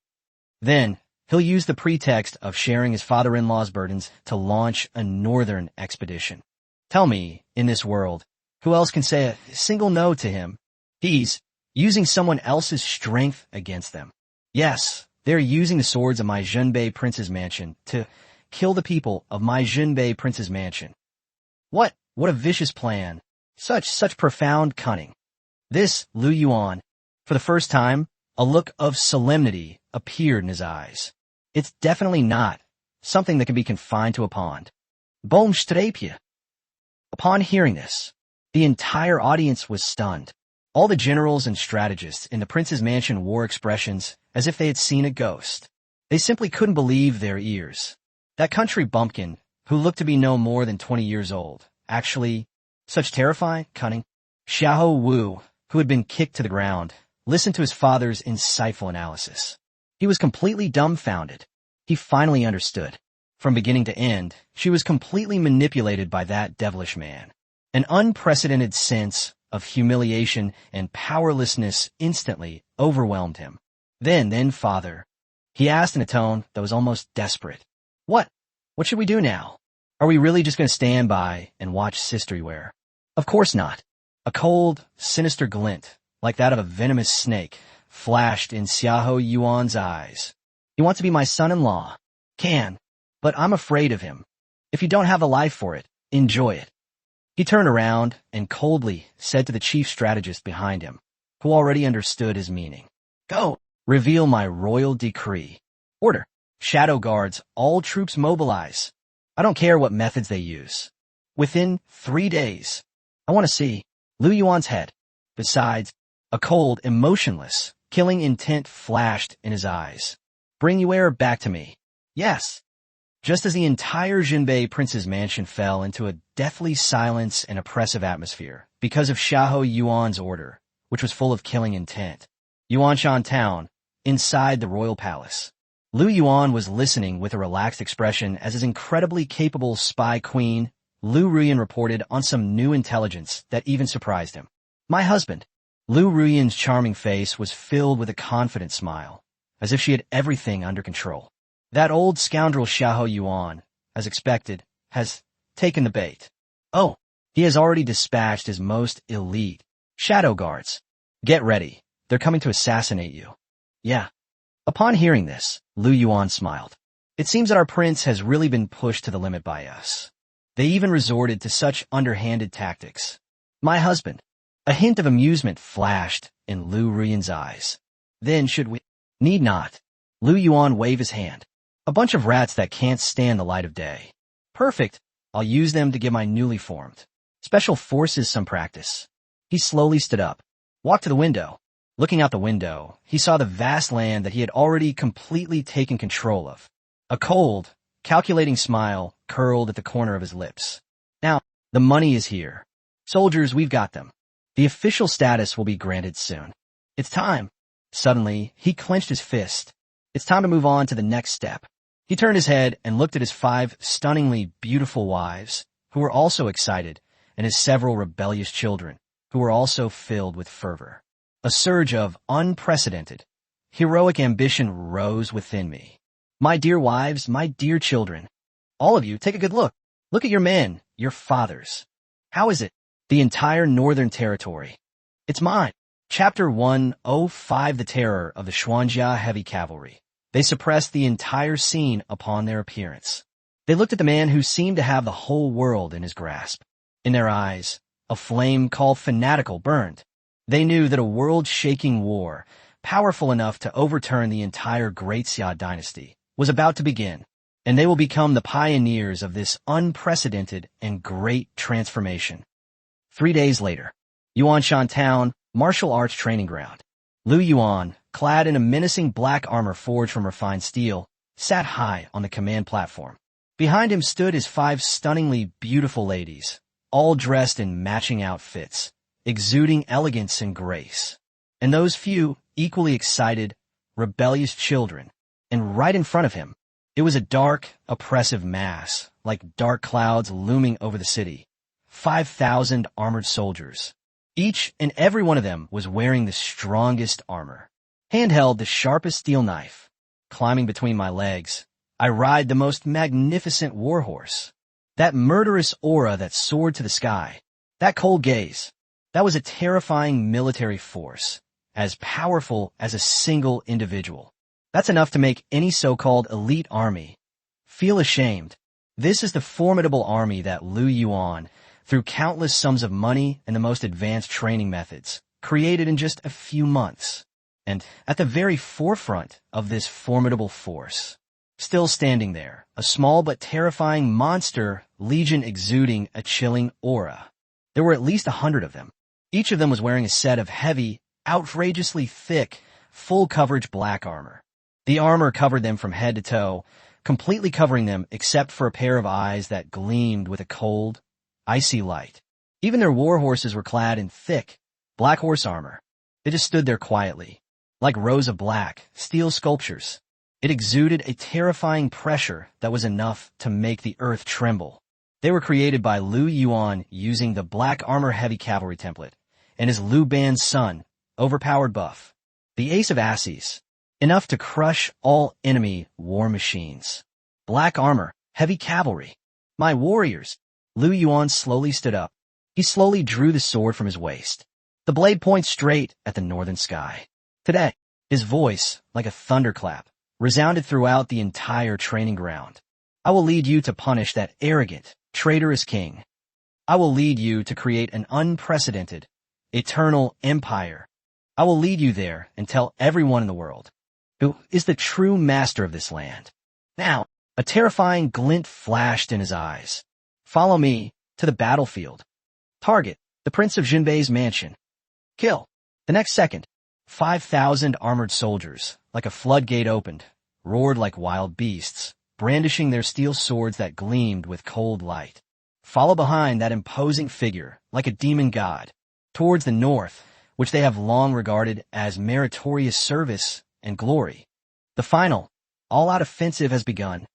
Then, he'll use the pretext of sharing his father-in-law's burdens to launch a northern expedition. Tell me, in this world, who else can say a single no to him? He's using someone else's strength against them. Yes, they're using the swords of my Jinbei prince's mansion to kill the people of my Jinbei prince's mansion. What a vicious plan. Such profound cunning. This Lu Yuan, for the first time, a look of solemnity appeared in his eyes. It's definitely not something that can be confined to a pond. Boom strapje. Upon hearing this, the entire audience was stunned. All the generals and strategists in the prince's mansion wore expressions as if they had seen a ghost. They simply couldn't believe their ears. That country bumpkin, who looked to be no more than 20 years old, actually, such terrifying cunning. Xiahou Wu, who had been kicked to the ground, listened to his father's insightful analysis. He was completely dumbfounded. He finally understood. From beginning to end, she was completely manipulated by that devilish man. An unprecedented sense of humiliation and powerlessness instantly overwhelmed him. Then, father, he asked in a tone that was almost desperate. What? What should we do now? Are we really just going to stand by and watch sister wear? Of course not. A cold, sinister glint, like that of a venomous snake, flashed in Xiahou Yuan's eyes. He wants to be my son-in-law. Can. But I'm afraid of him. If you don't have a life for it, enjoy it. He turned around and coldly said to the chief strategist behind him, who already understood his meaning. Go, reveal my royal decree. Order. Shadow guards, all troops mobilize. I don't care what methods they use. Within 3 days, I want to see Lu Yuan's head. Besides, a cold, emotionless, killing intent flashed in his eyes. Bring Yuer back to me. Yes. Just as the entire Jinbei prince's mansion fell into a deathly silence and oppressive atmosphere because of Xiahou Yuan's order, which was full of killing intent. Yuanshan town, inside the royal palace. Lu Yuan was listening with a relaxed expression as his incredibly capable spy queen, Lu Yuan, reported on some new intelligence that even surprised him. My husband. Lu Yuan's charming face was filled with a confident smile, as if she had everything under control. That old scoundrel Xiahou Yuan, as expected, has taken the bait. Oh, he has already dispatched his most elite shadow guards. Get ready. They're coming to assassinate you. Yeah. Upon hearing this, Lu Yuan smiled. It seems that our prince has really been pushed to the limit by us. They even resorted to such underhanded tactics. My husband. A hint of amusement flashed in Lu Yuan's eyes. Then should we? Need not. Lu Yuan waved his hand. A bunch of rats that can't stand the light of day. Perfect. I'll use them to give my newly formed special forces some practice. He slowly stood up, walked to the window. Looking out the window, he saw the vast land that he had already completely taken control of. A cold, calculating smile curled at the corner of his lips. Now, the money is here. Soldiers, we've got them. The official status will be granted soon. It's time. Suddenly, he clenched his fist. It's time to move on to the next step. He turned his head and looked at his 5 stunningly beautiful wives, who were also excited, and his several rebellious children, who were also filled with fervor. A surge of unprecedented, heroic ambition rose within me. My dear wives, my dear children, all of you, take a good look. Look at your men, your fathers. How is it? The entire northern territory. It's mine. Chapter 105, The Terror of the Xuanjia Heavy Cavalry. They suppressed the entire scene upon their appearance. They looked at the man who seemed to have the whole world in his grasp. In their eyes, a flame called fanatical burned. They knew that a world-shaking war, powerful enough to overturn the entire Great Xia dynasty, was about to begin, and they will become the pioneers of this unprecedented and great transformation. 3 days later, Yuanshan town, martial arts training ground. Lu Yuan, clad in a menacing black armor forged from refined steel, sat high on the command platform. Behind him stood his 5 stunningly beautiful ladies, all dressed in matching outfits, exuding elegance and grace. And those few, equally excited, rebellious children. And right in front of him, it was a dark, oppressive mass, like dark clouds looming over the city. 5,000 armored soldiers. Each and every one of them was wearing the strongest armor. Handheld the sharpest steel knife. Climbing between my legs, I ride the most magnificent warhorse. That murderous aura that soared to the sky. That cold gaze. That was a terrifying military force, as powerful as a single individual. That's enough to make any so-called elite army feel ashamed. This is the formidable army that Lu Yuan, through countless sums of money and the most advanced training methods, created in just a few months. And at the very forefront of this formidable force, still standing there, a small but terrifying monster legion exuding a chilling aura. There were at least 100 of them. Each of them was wearing a set of heavy, outrageously thick, full-coverage black armor. The armor covered them from head to toe, completely covering them except for a pair of eyes that gleamed with a cold, icy light. Even their war horses were clad in thick, black horse armor. They just stood there quietly, like rows of black, steel sculptures. It exuded a terrifying pressure that was enough to make the earth tremble. They were created by Lu Yuan using the black armor heavy cavalry template, and his Lu Ban's son, overpowered buff. The Ace of Asses, enough to crush all enemy war machines. Black armor, heavy cavalry. My warriors. Lu Yuan slowly stood up. He slowly drew the sword from his waist. The blade points straight at the northern sky. Today, his voice, like a thunderclap, resounded throughout the entire training ground. I will lead you to punish that arrogant, traitorous king. I will lead you to create an unprecedented, eternal empire. I will lead you there and tell everyone in the world who is the true master of this land. Now, a terrifying glint flashed in his eyes. Follow me to the battlefield. Target, the Prince of Jinbei's mansion. Kill. The next second, 5,000 armored soldiers, like a floodgate opened, roared like wild beasts, brandishing their steel swords that gleamed with cold light. Follow behind that imposing figure, like a demon god, towards the north, which they have long regarded as meritorious service and glory. The final, all-out offensive has begun.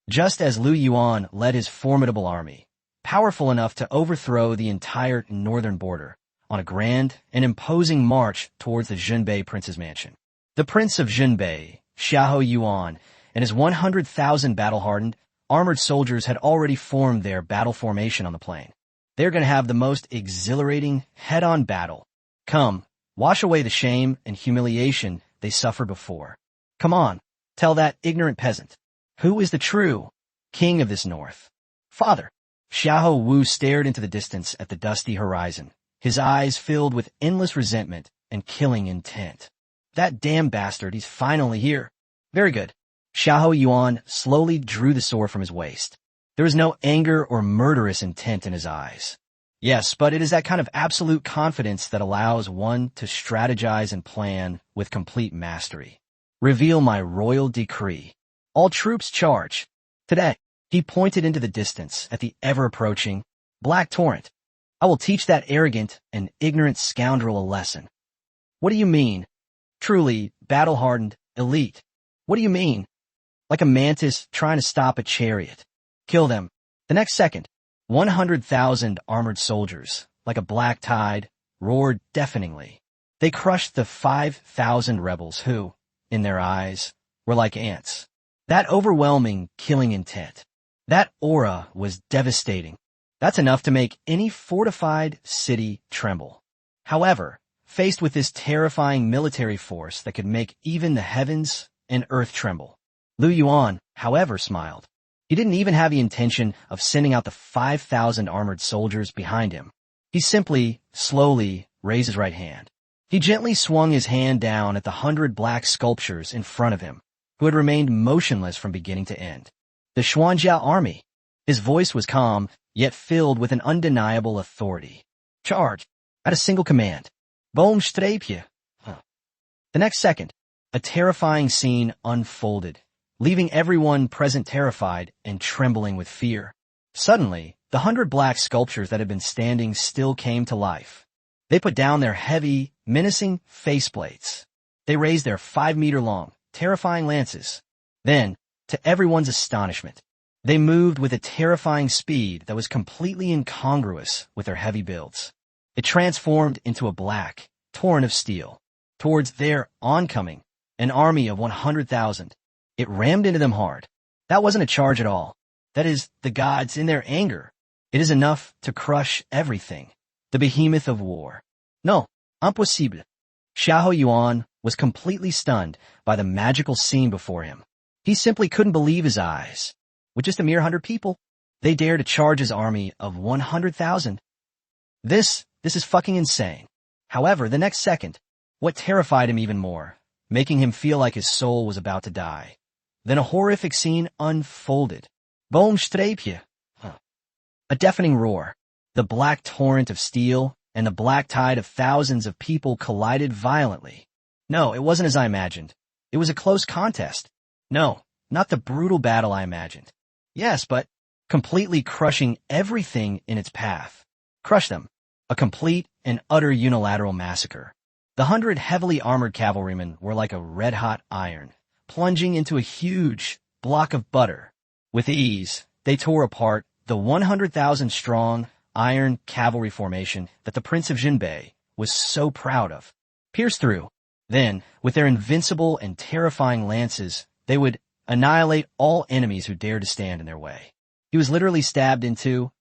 Just as Lu Yuan led his formidable army, powerful enough to overthrow the entire northern border, on a grand and imposing march towards the Jinbei prince's mansion. The Prince of Jinbei, Xiahou Yuan, and his 100,000 battle-hardened, armored soldiers had already formed their battle formation on the plain. They're going to have the most exhilarating, head-on battle. Come, wash away the shame and humiliation they suffered before. Come on, tell that ignorant peasant. Who is the true king of this north? Father. Xiahou Wu stared into the distance at the dusty horizon, his eyes filled with endless resentment and killing intent. That damn bastard, he's finally here. Very good. Xiahou Yuan slowly drew the sword from his waist. There was no anger or murderous intent in his eyes. Yes, but it is that kind of absolute confidence that allows one to strategize and plan with complete mastery. Reveal my royal decree. All troops charge. Today, he pointed into the distance at the ever-approaching Black Torrent. I will teach that arrogant and ignorant scoundrel a lesson. What do you mean? Truly, battle-hardened, elite. What do you mean? Like a mantis trying to stop a chariot. Kill them. The next second, 100,000 armored soldiers, like a black tide, roared deafeningly. They crushed the 5,000 rebels who, in their eyes, were like ants. That overwhelming, killing intent. That aura was devastating. That's enough to make any fortified city tremble. However, faced with this terrifying military force that could make even the heavens and earth tremble, Lu Yuan, however, smiled. He didn't even have the intention of sending out the 5,000 armored soldiers behind him. He simply, slowly, raised his right hand. He gently swung his hand down at the 100 black sculptures in front of him, who had remained motionless from beginning to end. The Xuanjiao army. His voice was calm, yet filled with an undeniable authority. Charge! At a single command. Boom strapje. The next second, a terrifying scene unfolded, leaving everyone present terrified and trembling with fear. Suddenly, the 100 black sculptures that had been standing still came to life. They put down their heavy, menacing faceplates. They raised their 5-meter-long, terrifying lances. Then, to everyone's astonishment, they moved with a terrifying speed that was completely incongruous with their heavy builds. It transformed into a black torrent of steel. Towards their oncoming, an army of 100,000. It rammed into them hard. That wasn't a charge at all. That is, the gods in their anger. It is enough to crush everything. The behemoth of war. No, impossible. Xiahou Yuan was completely stunned by the magical scene before him. He simply couldn't believe his eyes. With just a mere 100 people, they dared to charge his army of 100,000. This is fucking insane. However, the next second, what terrified him even more, making him feel like his soul was about to die. Then a horrific scene unfolded. Boom strapje. A deafening roar. The black torrent of steel and the black tide of thousands of people collided violently. No, it wasn't as I imagined. It was a close contest. No, not the brutal battle I imagined. Yes, but completely crushing everything in its path. Crush them. A complete and utter unilateral massacre. The 100 heavily armored cavalrymen were like a red-hot iron, plunging into a huge block of butter. With ease, they tore apart the 100,000-strong iron cavalry formation that the Prince of Jinbei was so proud of. Pierce through. Then, with their invincible and terrifying lances, they would annihilate all enemies who dared to stand in their way. He was literally stabbed into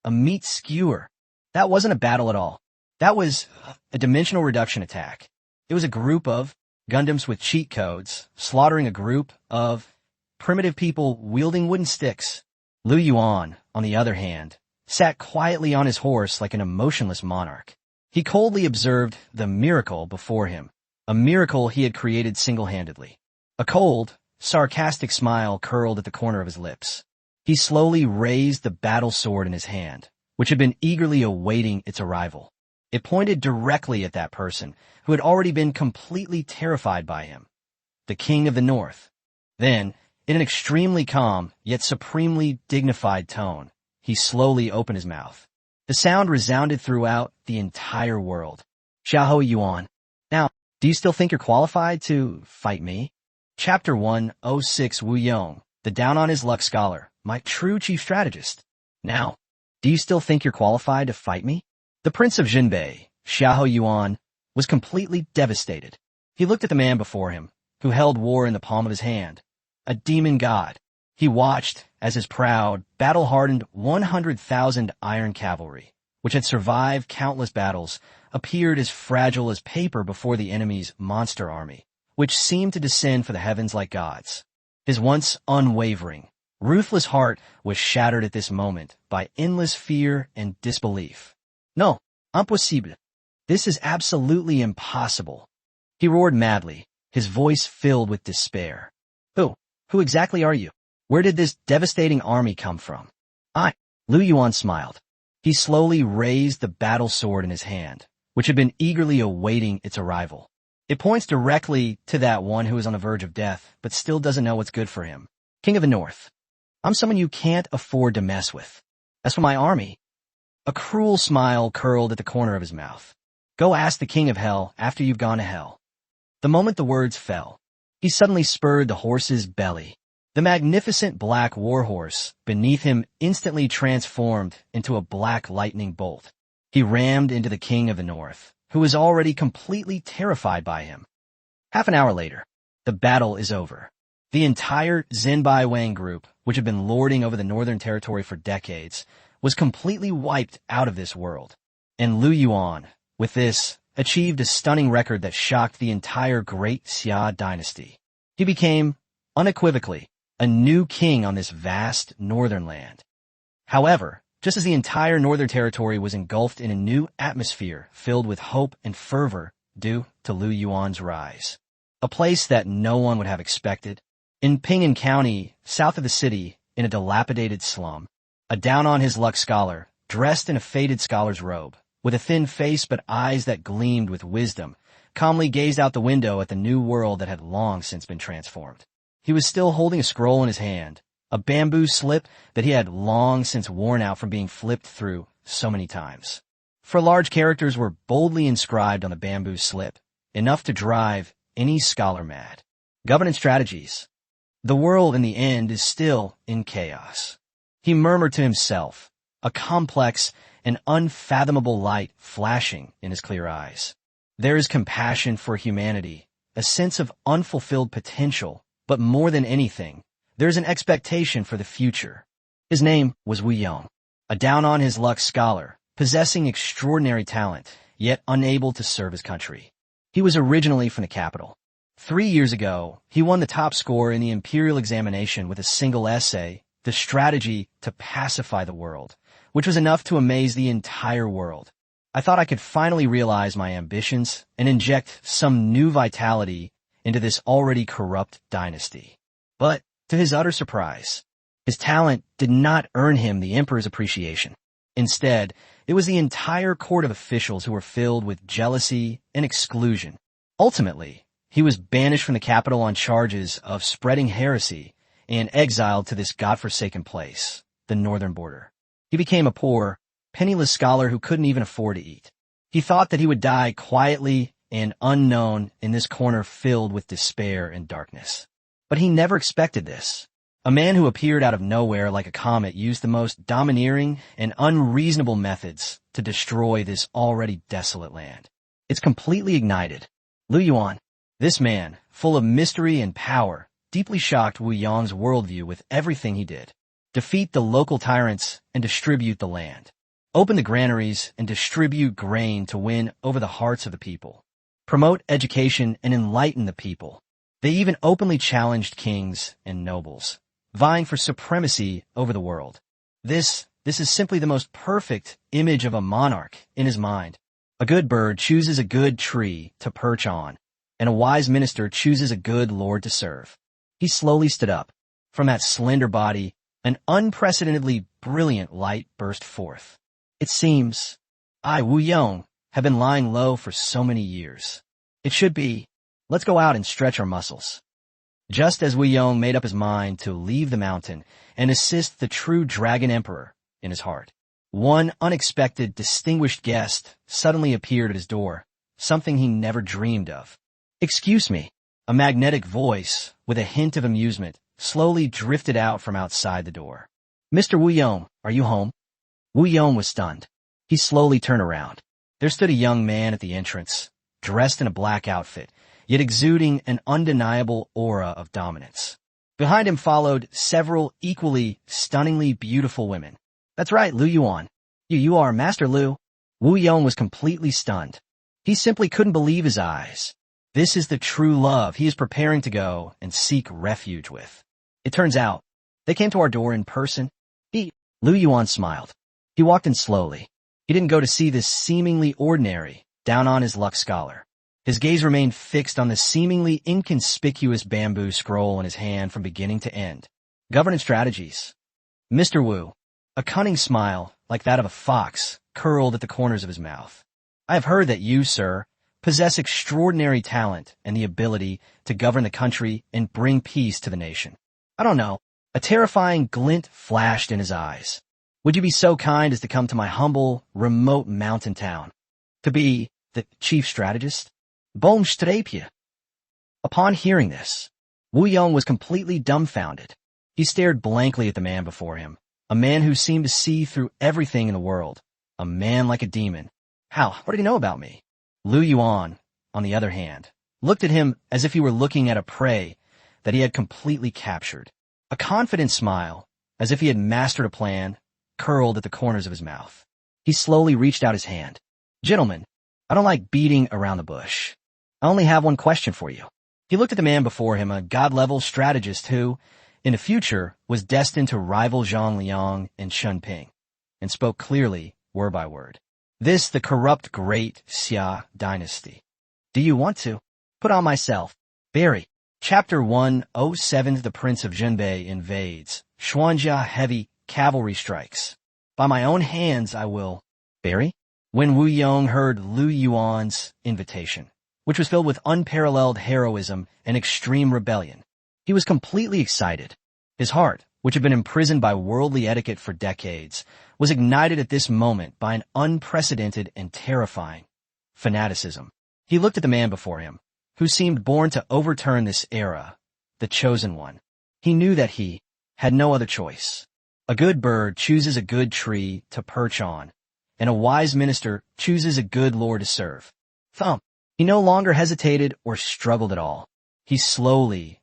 a meat skewer. That wasn't a battle at all. That was a dimensional reduction attack. It was a group of Gundams with cheat codes slaughtering a group of primitive people wielding wooden sticks. Lu Yuan, on the other hand, sat quietly on his horse like an emotionless monarch. He coldly observed the miracle before him, a miracle he had created single-handedly. A cold, sarcastic smile curled at the corner of his lips. He slowly raised the battle sword in his hand, which had been eagerly awaiting its arrival. It pointed directly at that person who had already been completely terrified by him, the King of the North. Then, in an extremely calm, yet supremely dignified tone, he slowly opened his mouth. The sound resounded throughout the entire world. Xinghua Yuan. Now, do you still think you're qualified to fight me? Chapter 106 Wu Yong, the down-on-his-luck scholar, my true chief strategist. Now, do you still think you're qualified to fight me? The Prince of Jinbei, Xinghua Yuan, was completely devastated. He looked at the man before him, who held war in the palm of his hand, a demon god. He watched as his proud, battle-hardened 100,000 iron cavalry, which had survived countless battles, appeared as fragile as paper before the enemy's monster army, which seemed to descend for the heavens like gods. His once unwavering, ruthless heart was shattered at this moment by endless fear and disbelief. No, impossible. This is absolutely impossible. He roared madly, his voice filled with despair. Who exactly are you? Where did this devastating army come from? Lu Yuan smiled. He slowly raised the battle sword in his hand, which had been eagerly awaiting its arrival. It points directly to that one who is on the verge of death, but still doesn't know what's good for him. King of the North. I'm someone you can't afford to mess with. As for my army, a cruel smile curled at the corner of his mouth. Go ask the King of Hell after you've gone to hell. The moment the words fell, he suddenly spurred the horse's belly. The magnificent black warhorse beneath him instantly transformed into a black lightning bolt. He rammed into the King of the North, who was already completely terrified by him. Half an hour later, the battle is over. The entire Zenbai Wang group, which had been lording over the northern territory for decades, was completely wiped out of this world. And Lu Yuan, with this, achieved a stunning record that shocked the entire Great Xia dynasty. He became, unequivocally, a new king on this vast northern land. However, just as the entire northern territory was engulfed in a new atmosphere filled with hope and fervor due to Lu Yuan's rise, a place that no one would have expected, in Ping'an County, south of the city, in a dilapidated slum, a down-on-his-luck scholar, dressed in a faded scholar's robe, with a thin face but eyes that gleamed with wisdom, calmly gazed out the window at the new world that had long since been transformed. He was still holding a scroll in his hand, a bamboo slip that he had long since worn out from being flipped through so many times. For large characters were boldly inscribed on the bamboo slip, enough to drive any scholar mad. Governance strategies. The world in the end is still in chaos. He murmured to himself, a complex and unfathomable light flashing in his clear eyes. There is compassion for humanity, a sense of unfulfilled potential, but more than anything, there is an expectation for the future. His name was Wu Yong, a down-on-his-luck scholar, possessing extraordinary talent, yet unable to serve his country. He was originally from the capital. 3 years ago, he won the top score in the imperial examination with a single essay, The Strategy to Pacify the World, which was enough to amaze the entire world. I thought I could finally realize my ambitions and inject some new vitality into this already corrupt dynasty. But, to his utter surprise, his talent did not earn him the emperor's appreciation. Instead, it was the entire court of officials who were filled with jealousy and exclusion. Ultimately, he was banished from the capital on charges of spreading heresy and exiled to this godforsaken place, the northern border. He became a poor, penniless scholar who couldn't even afford to eat. He thought that he would die quietly and unknown in this corner filled with despair and darkness. But he never expected this. A man who appeared out of nowhere like a comet used the most domineering and unreasonable methods to destroy this already desolate land. It's completely ignited. Lu Yuan, this man, full of mystery and power, deeply shocked Wu Yong's worldview with everything he did. Defeat the local tyrants and distribute the land. Open the granaries and distribute grain to win over the hearts of the people. Promote education and enlighten the people. They even openly challenged kings and nobles, vying for supremacy over the world. This is simply the most perfect image of a monarch in his mind. A good bird chooses a good tree to perch on, and a wise minister chooses a good lord to serve. He slowly stood up. From that slender body, an unprecedentedly brilliant light burst forth. It seems I, Wu Yong, have been lying low for so many years. It should be. Let's go out and stretch our muscles. Just as Wu Yong made up his mind to leave the mountain and assist the true Dragon Emperor in his heart, one unexpected, distinguished guest suddenly appeared at his door, something he never dreamed of. Excuse me. A magnetic voice, with a hint of amusement, slowly drifted out from outside the door. Mr. Wu Yong, are you home? Wu Yong was stunned. He slowly turned around. There stood a young man at the entrance, dressed in a black outfit, yet exuding an undeniable aura of dominance. Behind him followed several equally stunningly beautiful women. That's right, Lu Yuan. You are Master Lu. Wu Yong was completely stunned. He simply couldn't believe his eyes. This is the true love he is preparing to go and seek refuge with. It turns out, they came to our door in person. Lu Yuan smiled. He walked in slowly. He didn't go to see this seemingly ordinary, down-on-his-luck scholar. His gaze remained fixed on the seemingly inconspicuous bamboo scroll in his hand from beginning to end. Governance strategies. Mr. Wu, a cunning smile, like that of a fox, curled at the corners of his mouth. I have heard that you, sir, possess extraordinary talent and the ability to govern the country and bring peace to the nation. I don't know. A terrifying glint flashed in his eyes. Would you be so kind as to come to my humble, remote mountain town? To be the chief strategist? Bom strepje. Upon hearing this, Wu Yong was completely dumbfounded. He stared blankly at the man before him, a man who seemed to see through everything in the world, a man like a demon. How? What did he know about me? Lu Yuan, on the other hand, looked at him as if he were looking at a prey that he had completely captured. A confident smile, as if he had mastered a plan, curled at the corners of his mouth. He slowly reached out his hand. Gentlemen, I don't like beating around the bush. I only have one question for you. He looked at the man before him, a god-level strategist who, in the future, was destined to rival Zhang Liang and Shen Ping, and spoke clearly, word by word. This, the corrupt great Xia dynasty. Do you want to? Put on myself. Barry. Chapter 107. The Prince of Zhenbei invades. Xuanjia heavy cavalry strikes. By my own hands I will. Barry? When Wu Yong heard Lu Yuan's invitation, which was filled with unparalleled heroism and extreme rebellion, he was completely excited. His heart, which had been imprisoned by worldly etiquette for decades, was ignited at this moment by an unprecedented and terrifying fanaticism. He looked at the man before him, who seemed born to overturn this era, the chosen one. He knew that he had no other choice. A good bird chooses a good tree to perch on, and a wise minister chooses a good lord to serve. Thump. He no longer hesitated or struggled at all. He slowly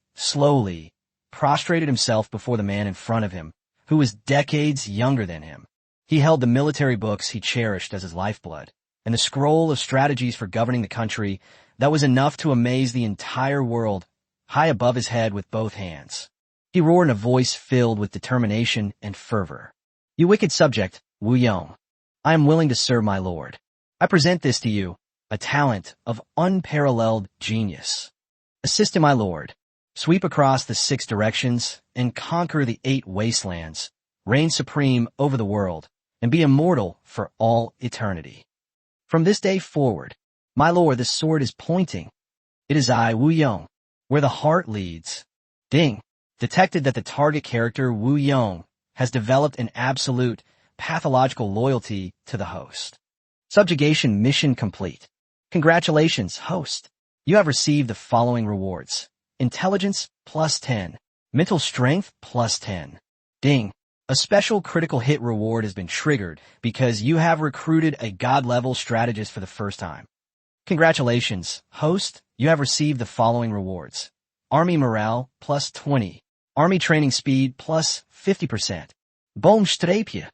prostrated himself before the man in front of him, who was decades younger than him. He held the military books he cherished as his lifeblood, and the scroll of strategies for governing the country that was enough to amaze the entire world high above his head with both hands. He roared in a voice filled with determination and fervor. You wicked subject, Wu Yong, I am willing to serve my lord. I present this to you, a talent of unparalleled genius. Assist in my lord. Sweep across the 6 directions and conquer the 8 wastelands. Reign supreme over the world and be immortal for all eternity. From this day forward, my lord, the sword is pointing. It is I, Wu Yong, where the heart leads. Ding. Detected that the target character, Wu Yong, has developed an absolute, pathological loyalty to the host. Subjugation mission complete. Congratulations, host. You have received the following rewards. Intelligence, +10. Mental strength, +10. Ding. A special critical hit reward has been triggered because you have recruited a god-level strategist for the first time. Congratulations, host, you have received the following rewards. Army morale plus 20. Army training speed plus 50%. Boomstrapje.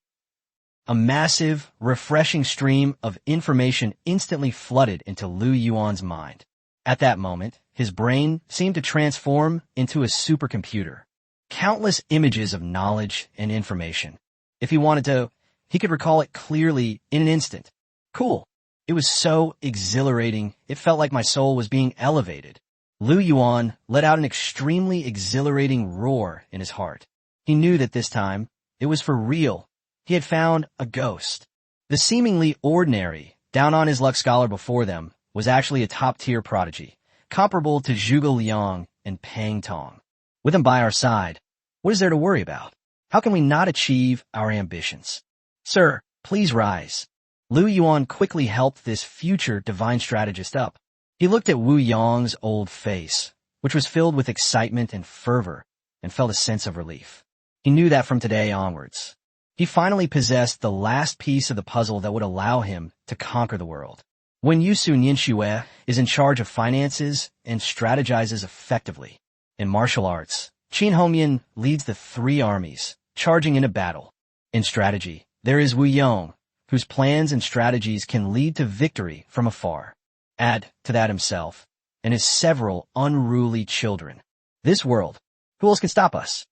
A massive, refreshing stream of information instantly flooded into Lu Yuan's mind. At that moment, his brain seemed to transform into a supercomputer. Countless images of knowledge and information. If he wanted to, he could recall it clearly in an instant. Cool. It was so exhilarating, it felt like my soul was being elevated. Lu Yuan let out an extremely exhilarating roar in his heart. He knew that this time, it was for real. He had found a ghost. The seemingly ordinary, down-on-his-luck scholar before them was actually a top-tier prodigy, comparable to Zhuge Liang and Pang Tong. With him by our side, what is there to worry about? How can we not achieve our ambitions? Sir, please rise. Lu Yuan quickly helped this future divine strategist up. He looked at Wu Yang's old face, which was filled with excitement and fervor, and felt a sense of relief. He knew that from today onwards, he finally possessed the last piece of the puzzle that would allow him to conquer the world. When Yusu Nianxue is in charge of finances and strategizes effectively. In martial arts, Qin Hongyan leads the 3 armies, charging into battle. In strategy, there is Wu Yong, whose plans and strategies can lead to victory from afar. Add to that himself, and his several unruly children. This world, who else can stop us?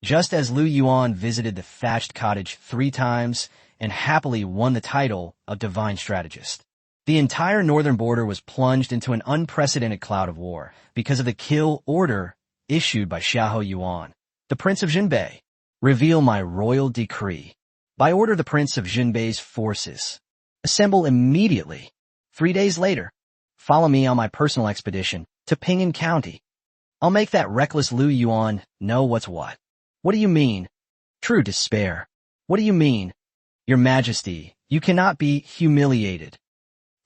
Just as Lu Yuan visited the thatched cottage 3 times and happily won the title of divine strategist, the entire northern border was plunged into an unprecedented cloud of war because of the kill order issued by Xiahou Yuan, the Prince of Jinbei. Reveal my royal decree. By order the Prince of Jinbei's forces. Assemble immediately. 3 days later, follow me on my personal expedition to Ping'an County. I'll make that reckless Lu Yuan know what's what. What do you mean? True despair. What do you mean? Your Majesty, you cannot be humiliated.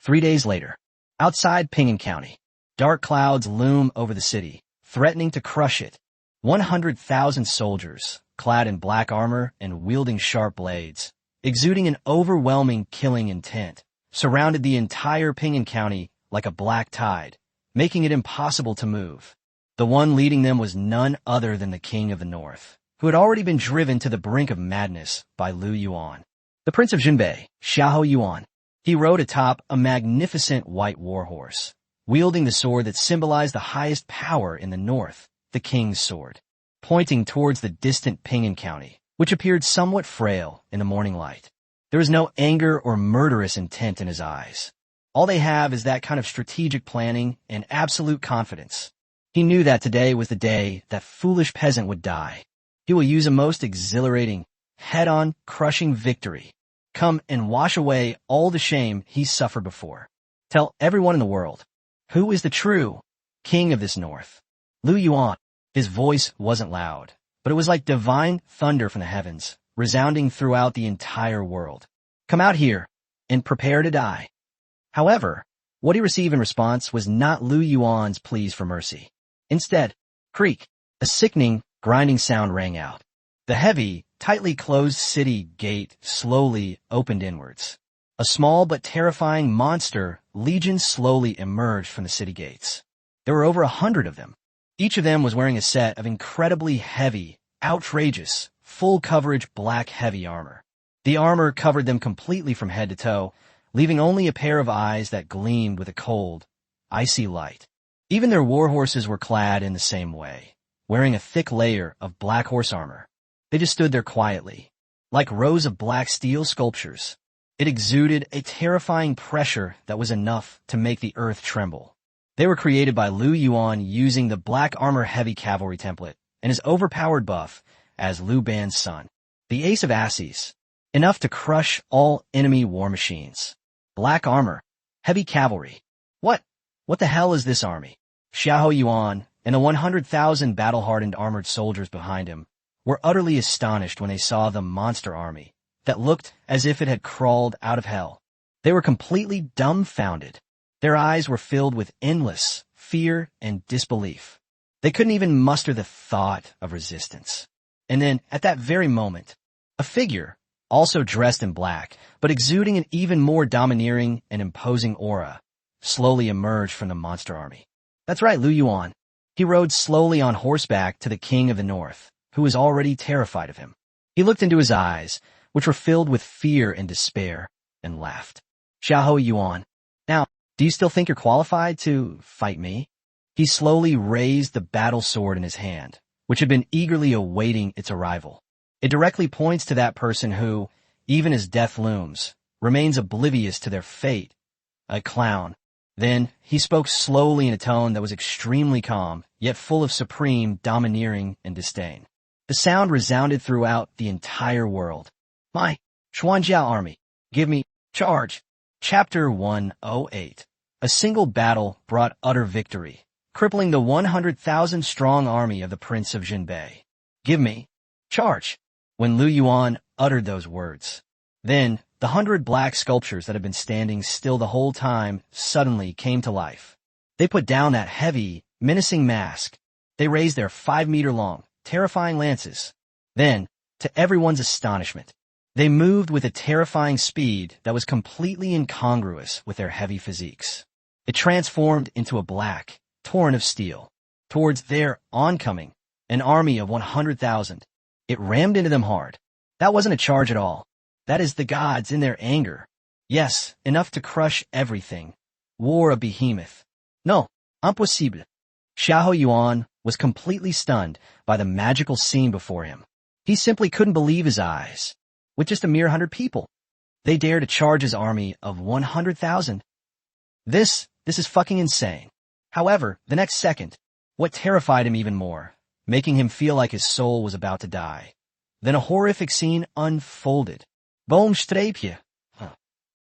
3 days later, outside Ping'an County, dark clouds loom over the city, threatening to crush it. 100,000 soldiers, clad in black armor and wielding sharp blades, exuding an overwhelming killing intent, surrounded the entire Ping'an County like a black tide, making it impossible to move. The one leading them was none other than the King of the North, who had already been driven to the brink of madness by Lu Yuan. The Prince of Jinbei, Xiahou Yuan. He rode atop a magnificent white warhorse, wielding the sword that symbolized the highest power in the north, the King's Sword, pointing towards the distant Ping'an County, which appeared somewhat frail in the morning light. There was no anger or murderous intent in his eyes. All they have is that kind of strategic planning and absolute confidence. He knew that today was the day that foolish peasant would die. He will use a most exhilarating, head-on, crushing victory. Come and wash away all the shame he suffered before. Tell everyone in the world, who is the true king of this north? Lu Yuan. His voice wasn't loud, but it was like divine thunder from the heavens, resounding throughout the entire world. Come out here and prepare to die. However, what he received in response was not Lu Yuan's pleas for mercy. Instead, creak, a sickening, grinding sound rang out. The heavy, tightly closed city gate slowly opened inwards. A small but terrifying monster legion slowly emerged from the city gates. There were over 100 of them. Each of them was wearing a set of incredibly heavy, outrageous, full-coverage black heavy armor. The armor covered them completely from head to toe, leaving only a pair of eyes that gleamed with a cold, icy light. Even their warhorses were clad in the same way, wearing a thick layer of black horse armor. They just stood there quietly, like rows of black steel sculptures. It exuded a terrifying pressure that was enough to make the earth tremble. They were created by Lu Yuan using the black armor heavy cavalry template and his overpowered buff as Lu Ban's son, the Ace of Asses, enough to crush all enemy war machines. Black armor, heavy cavalry. What the hell is this army? Xiahou Yuan and the 100,000 battle-hardened armored soldiers behind him were utterly astonished when they saw the monster army that looked as if it had crawled out of hell. They were completely dumbfounded. Their eyes were filled with endless fear and disbelief. They couldn't even muster the thought of resistance. And then, at that very moment, a figure, also dressed in black, but exuding an even more domineering and imposing aura, slowly emerged from the monster army. That's right, Lu Yuan. He rode slowly on horseback to the king of the north, who was already terrified of him. He looked into his eyes, which were filled with fear and despair, and laughed. Xiahou Yuan, now, do you still think you're qualified to fight me? He slowly raised the battle sword in his hand, which had been eagerly awaiting its arrival. It directly points to that person who, even as death looms, remains oblivious to their fate, a clown. Then he spoke slowly in a tone that was extremely calm, yet full of supreme domineering and disdain. The sound resounded throughout the entire world. My Xuanjiao army, give me charge. Chapter 108. A single battle brought utter victory, crippling the 100,000-strong army of the Prince of Jinbei. Give me charge. When Lu Yuan uttered those words, then the 100 black sculptures that had been standing still the whole time suddenly came to life. They put down that heavy, menacing mask. They raised their 5-meter-long, terrifying lances. Then, to everyone's astonishment, they moved with a terrifying speed that was completely incongruous with their heavy physiques. It transformed into a black torrent of steel. Towards their oncoming, an army of 100,000. It rammed into them hard. That wasn't a charge at all. That is the gods in their anger. Yes, enough to crush everything. War a behemoth. No, impossible. Xiahou Yuan was completely stunned by the magical scene before him. He simply couldn't believe his eyes. With just a mere 100 people, they dared to charge his army of 100,000. This is fucking insane. However, the next second, what terrified him even more, making him feel like his soul was about to die, then a horrific scene unfolded. Boom strapje.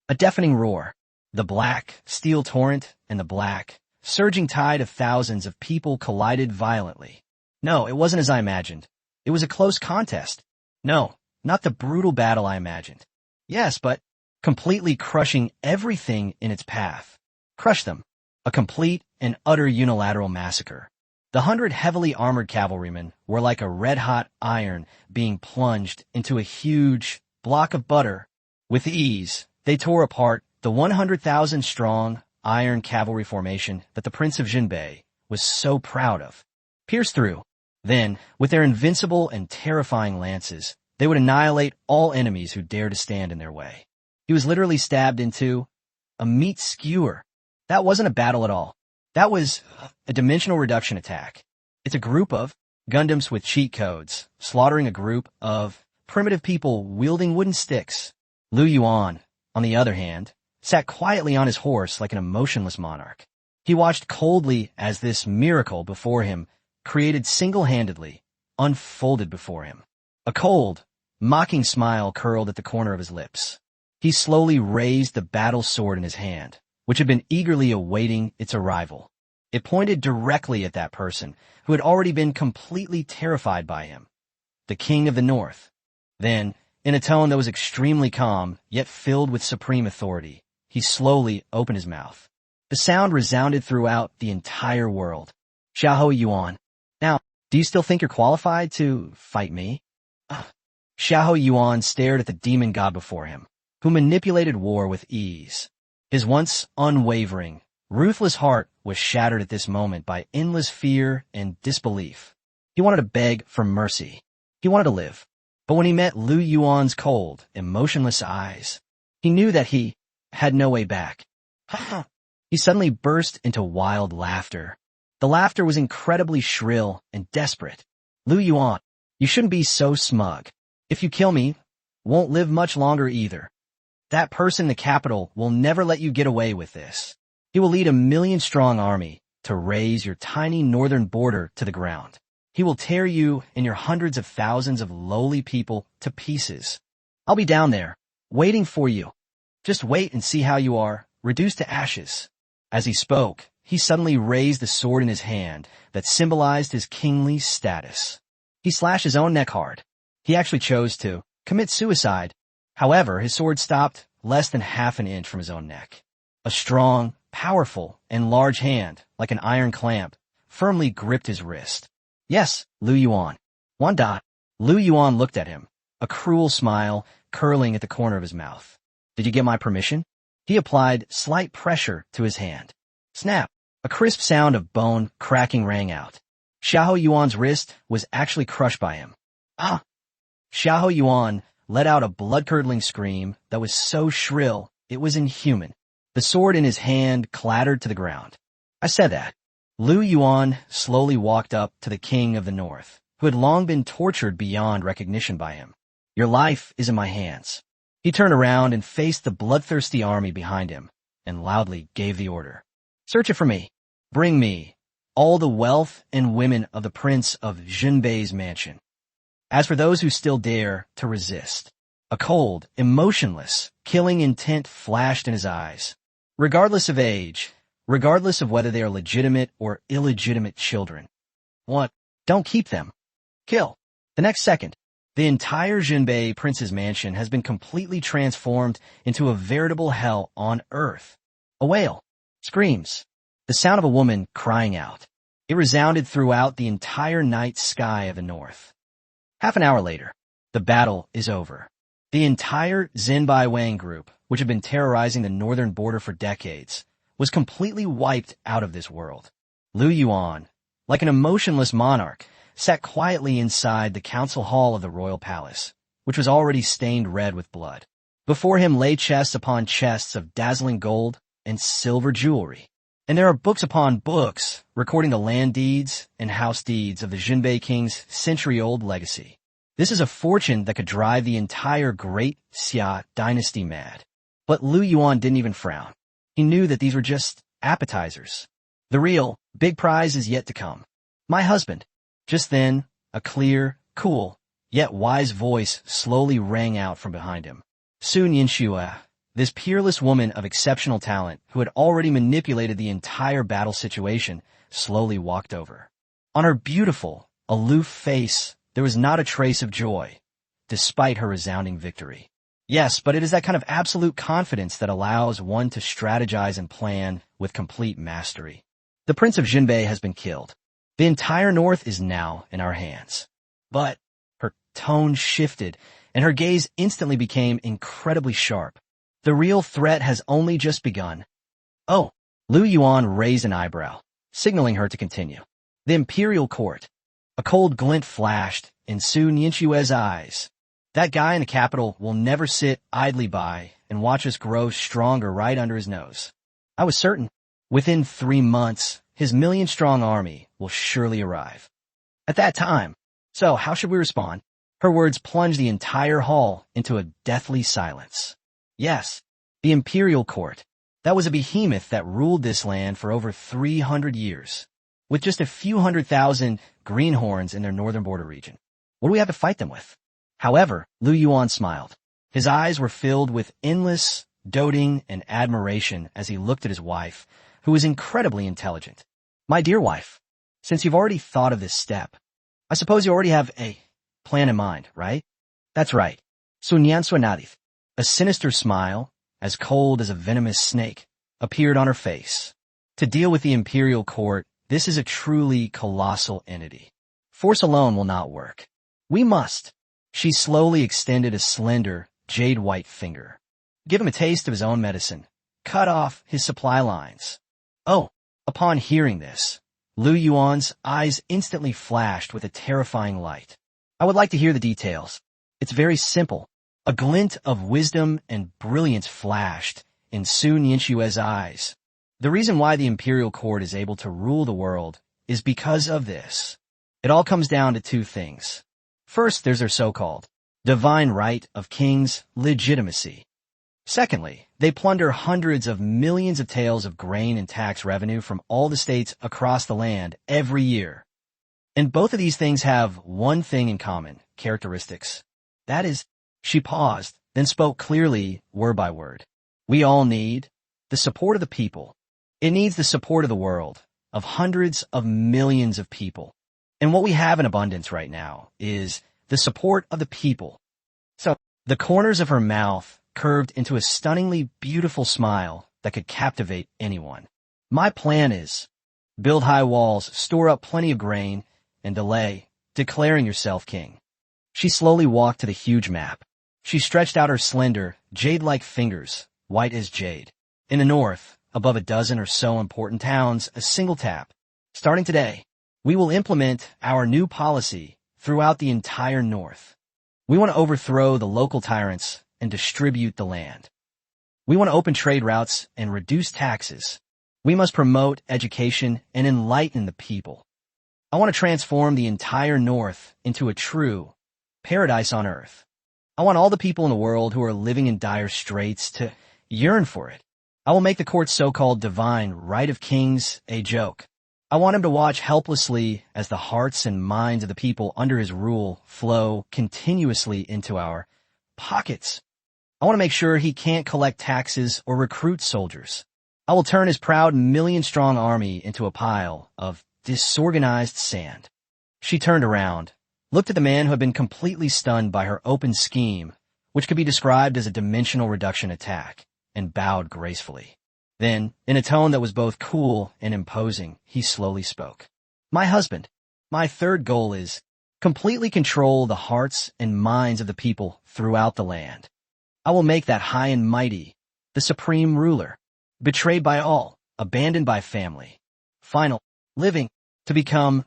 A deafening roar. The black, steel torrent and the black, surging tide of thousands of people collided violently. No, it wasn't as I imagined. It was a close contest. No, not the brutal battle I imagined. Yes, but completely crushing everything in its path. Crush them. A complete and utter unilateral massacre. The 100 heavily armored cavalrymen were like a red-hot iron being plunged into a huge block of butter. With ease, they tore apart the 100,000-strong iron cavalry formation that the Prince of Jinbei was so proud of. Pierced through, then, with their invincible and terrifying lances, they would annihilate all enemies who dared to stand in their way. He was literally stabbed into a meat skewer. That wasn't a battle at all. That was a dimensional reduction attack. It's a group of Gundams with cheat codes, slaughtering a group of primitive people wielding wooden sticks. Lu Yuan, on the other hand, sat quietly on his horse like an emotionless monarch. He watched coldly as this miracle before him, created single-handedly, unfolded before him. A cold, mocking smile curled at the corner of his lips. He slowly raised the battle sword in his hand, which had been eagerly awaiting its arrival. It pointed directly at that person who had already been completely terrified by him, the king of the north. Then, in a tone that was extremely calm, yet filled with supreme authority, he slowly opened his mouth. The sound resounded throughout the entire world. Xiahou Yuan, now, do you still think you're qualified to fight me? Xiahou Yuan stared at the demon god before him, who manipulated war with ease. His once unwavering, ruthless heart was shattered at this moment by endless fear and disbelief. He wanted to beg for mercy. He wanted to live. But when he met Lu Yuan's cold, emotionless eyes, he knew that he had no way back. He suddenly burst into wild laughter. The laughter was incredibly shrill and desperate. Lu Yuan, you shouldn't be so smug. If you kill me, won't live much longer either. That person in the capital will never let you get away with this. He will lead a 1,000,000-strong army to raze your tiny northern border to the ground. He will tear you and your hundreds of thousands of lowly people to pieces. I'll be down there, waiting for you. Just wait and see how you are, reduced to ashes. As he spoke, he suddenly raised the sword in his hand that symbolized his kingly status. He slashed his own neck hard. He actually chose to commit suicide. However, his sword stopped less than half an inch from his own neck. A strong, powerful, and large hand, like an iron clamp, firmly gripped his wrist. Yes, Lu Yuan. Wanda. Lu Yuan looked at him, a cruel smile curling at the corner of his mouth. Did you get my permission? He applied slight pressure to his hand. Snap! A crisp sound of bone cracking rang out. Xiahou Yuan's wrist was actually crushed by him. Ah! Xiahou Yuan let out a blood-curdling scream that was so shrill it was inhuman. The sword in his hand clattered to the ground. I said that. Lu Yuan slowly walked up to the king of the north, who had long been tortured beyond recognition by him. Your life is in my hands. He turned around and faced the bloodthirsty army behind him, and loudly gave the order. Search it for me. Bring me all the wealth and women of the prince of Xinbei's mansion. As for those who still dare to resist, a cold, emotionless, killing intent flashed in his eyes. Regardless of age, regardless of whether they are legitimate or illegitimate children. What? Don't keep them. Kill. The next second, the entire Xinbei prince's mansion has been completely transformed into a veritable hell on earth. A wail. Screams. The sound of a woman crying out. It resounded throughout the entire night sky of the north. Half an hour later, the battle is over. The entire Xinbei Wang group, which had been terrorizing the northern border for decades, was completely wiped out of this world. Lu Yuan, like an emotionless monarch, sat quietly inside the council hall of the royal palace, which was already stained red with blood. Before him lay chests upon chests of dazzling gold and silver jewelry. And there are books upon books recording the land deeds and house deeds of the Xinbei king's century-old legacy. This is a fortune that could drive the entire Great Xia dynasty mad. But Lu Yuan didn't even frown. He knew that these were just appetizers. The real, big prize is yet to come. My husband. Just then, a clear, cool, yet wise voice slowly rang out from behind him. Sun Yinxue, this peerless woman of exceptional talent who had already manipulated the entire battle situation, slowly walked over. On her beautiful, aloof face, there was not a trace of joy, despite her resounding victory. Yes, but it is that kind of absolute confidence that allows one to strategize and plan with complete mastery. The Prince of Xinbei has been killed. The entire north is now in our hands. But her tone shifted, and her gaze instantly became incredibly sharp. The real threat has only just begun. Oh, Lu Yuan raised an eyebrow, signaling her to continue. The imperial court. A cold glint flashed in Sun Yinxue's eyes. That guy in the capital will never sit idly by and watch us grow stronger right under his nose. I was certain. Within 3 months, his million-strong army will surely arrive. At that time. So how should we respond? Her words plunged the entire hall into a deathly silence. Yes, the imperial court. That was a behemoth that ruled this land for over 300 years, with just a few 100,000 greenhorns in their northern border region. What do we have to fight them with? However, Lu Yuan smiled. His eyes were filled with endless, doting, and admiration as he looked at his wife, who was incredibly intelligent. My dear wife, since you've already thought of this step, I suppose you already have a plan in mind, right? That's right. Sunyanswanadith. A sinister smile, as cold as a venomous snake, appeared on her face. To deal with the imperial court, this is a truly colossal entity. Force alone will not work. We must. She slowly extended a slender, jade-white finger. Give him a taste of his own medicine. Cut off his supply lines. Oh, upon hearing this, Lu Yuan's eyes instantly flashed with a terrifying light. I would like to hear the details. It's very simple. A glint of wisdom and brilliance flashed in Sun Yinxue's eyes. The reason why the imperial court is able to rule the world is because of this. It all comes down to 2 things. First, there's their so-called divine right of kings' legitimacy. Secondly, they plunder hundreds of millions of taels of grain and tax revenue from all the states across the land every year. And both of these things have one thing in common, characteristics. That is, she paused, then spoke clearly, word by word. We all need the support of the people. It needs the support of the world, of hundreds of millions of people. And what we have in abundance right now is the support of the people. So, the corners of her mouth curved into a stunningly beautiful smile that could captivate anyone. My plan is, build high walls, store up plenty of grain, and delay declaring yourself king. She slowly walked to the huge map. She stretched out her slender, jade-like fingers, white as jade. In the north, above a dozen or so important towns, a single tap. Starting today, we will implement our new policy throughout the entire north. We want to overthrow the local tyrants and distribute the land. We want to open trade routes and reduce taxes. We must promote education and enlighten the people. I want to transform the entire north into a true paradise on earth. I want all the people in the world who are living in dire straits to yearn for it. I will make the court's so-called divine right of kings a joke. I want him to watch helplessly as the hearts and minds of the people under his rule flow continuously into our pockets. I want to make sure he can't collect taxes or recruit soldiers. I will turn his proud million-strong army into a pile of disorganized sand. She turned around, looked at the man who had been completely stunned by her open scheme, which could be described as a dimensional reduction attack, and bowed gracefully. Then, in a tone that was both cool and imposing, he slowly spoke. My husband, my third goal is completely control the hearts and minds of the people throughout the land. I will make that high and mighty, the supreme ruler, betrayed by all, abandoned by family, final, living, to become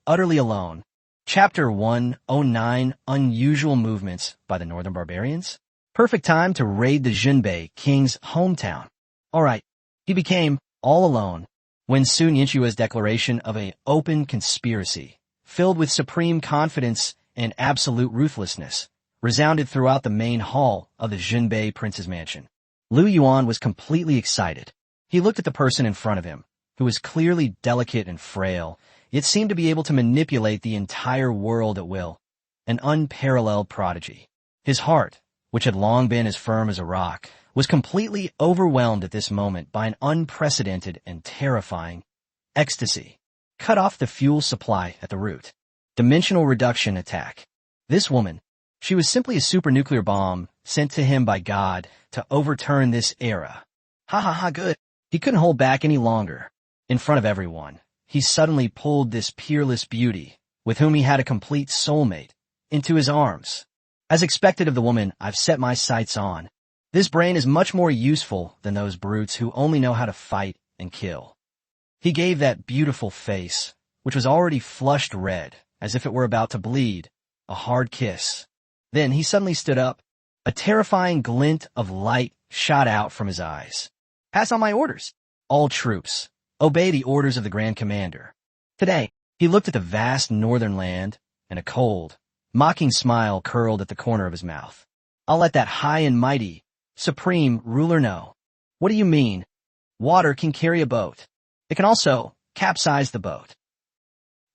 utterly alone. Chapter 109, Unusual Movements by the Northern Barbarians. Perfect time to raid the Xinbei king's hometown. All right, he became all alone when Sun Yinchua's declaration of an open conspiracy, filled with supreme confidence and absolute ruthlessness, resounded throughout the main hall of the Xinbei prince's mansion. Lu Yuan was completely excited. He looked at the person in front of him, who was clearly delicate and frail, yet seemed to be able to manipulate the entire world at will, an unparalleled prodigy. His heart, which had long been as firm as a rock, was completely overwhelmed at this moment by an unprecedented and terrifying ecstasy. Cut off the fuel supply at the root. Dimensional reduction attack. This woman, she was simply a supernuclear bomb sent to him by God to overturn this era. Ha ha ha, good. He couldn't hold back any longer. In front of everyone, he suddenly pulled this peerless beauty, with whom he had a complete soulmate, into his arms. As expected of the woman I've set my sights on, this brain is much more useful than those brutes who only know how to fight and kill. He gave that beautiful face, which was already flushed red, as if it were about to bleed, a hard kiss. Then he suddenly stood up. A terrifying glint of light shot out from his eyes. Pass on my orders. All troops, obey the orders of the Grand Commander. Today, he looked at the vast northern land, and a cold, mocking smile curled at the corner of his mouth. I'll let that high and mighty, supreme ruler know. What do you mean? Water can carry a boat. It can also capsize the boat.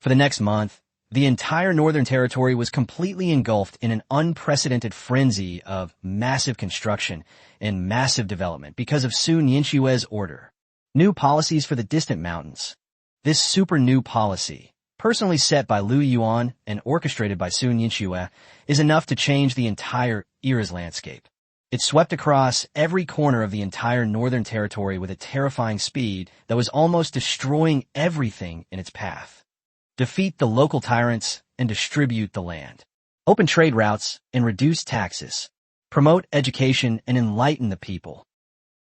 For the next month, the entire Northern Territory was completely engulfed in an unprecedented frenzy of massive construction and massive development because of Sun Yinchua's order. New policies for the distant mountains. This super new policy, personally set by Lu Yuan and orchestrated by Sun Yinchua, is enough to change the entire era's landscape. It swept across every corner of the entire Northern Territory with a terrifying speed that was almost destroying everything in its path. Defeat the local tyrants and distribute the land. Open trade routes and reduce taxes. Promote education and enlighten the people.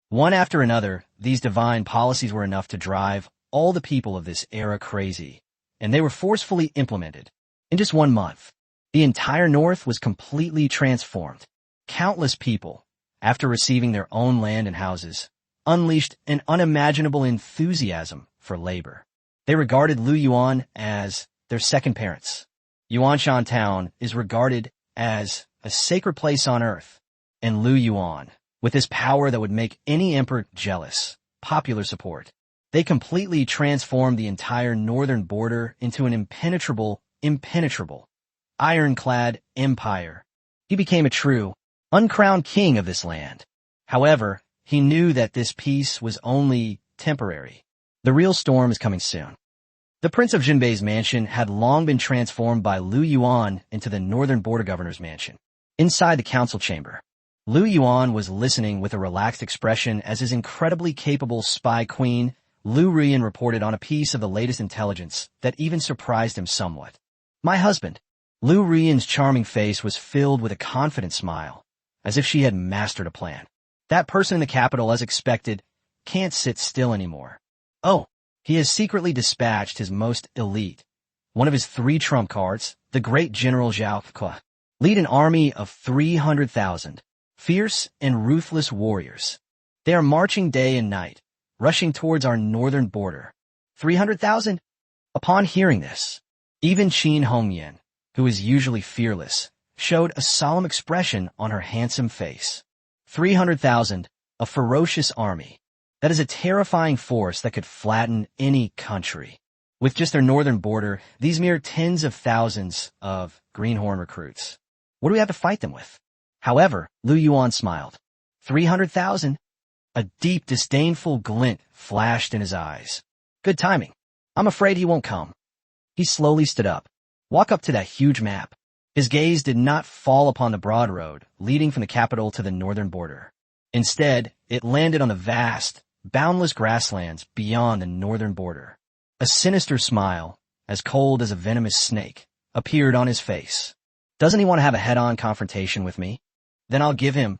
One after another, these divine policies were enough to drive all the people of this era crazy, and they were forcefully implemented. In just 1 month, the entire North was completely transformed. Countless people, after receiving their own land and houses, unleashed an unimaginable enthusiasm for labor. They regarded Lu Yuan as their second parents. Yuanshan Town is regarded as a sacred place on earth, and Lu Yuan, with his power that would make any emperor jealous, popular support. They completely transformed the entire northern border into an impenetrable, ironclad empire. He became a true, uncrowned king of this land. However, he knew that this peace was only temporary. The real storm is coming soon. The Prince of Xinbei's mansion had long been transformed by Lu Yuan into the Northern Border Governor's mansion. Inside the council chamber, Lu Yuan was listening with a relaxed expression as his incredibly capable spy queen, Lu Yuan, reported on a piece of the latest intelligence that even surprised him somewhat. My husband. Lu Yuan's charming face was filled with a confident smile, as if she had mastered a plan. That person in the capital, as expected, can't sit still anymore. Oh, he has secretly dispatched his most elite, one of his 3 trump cards, the great General Zhao, lead an army of 300,000, fierce and ruthless warriors. They are marching day and night, rushing towards our northern border. 300,000? Upon hearing this, even Qin Hongyan, who is usually fearless, showed a solemn expression on her handsome face. 300,000, a ferocious army. That is a terrifying force that could flatten any country. With just their northern border, these mere tens of thousands of greenhorn recruits. What do we have to fight them with? However, Lu Yuan smiled. 300,000? A deep, disdainful glint flashed in his eyes. Good timing. I'm afraid he won't come. He slowly stood up. Walk up to that huge map. His gaze did not fall upon the broad road leading from the capital to the northern border. Instead, it landed on the vast, boundless grasslands beyond the northern border. A sinister smile, as cold as a venomous snake, appeared on his face. Doesn't he want to have a head-on confrontation with me? Then I'll give him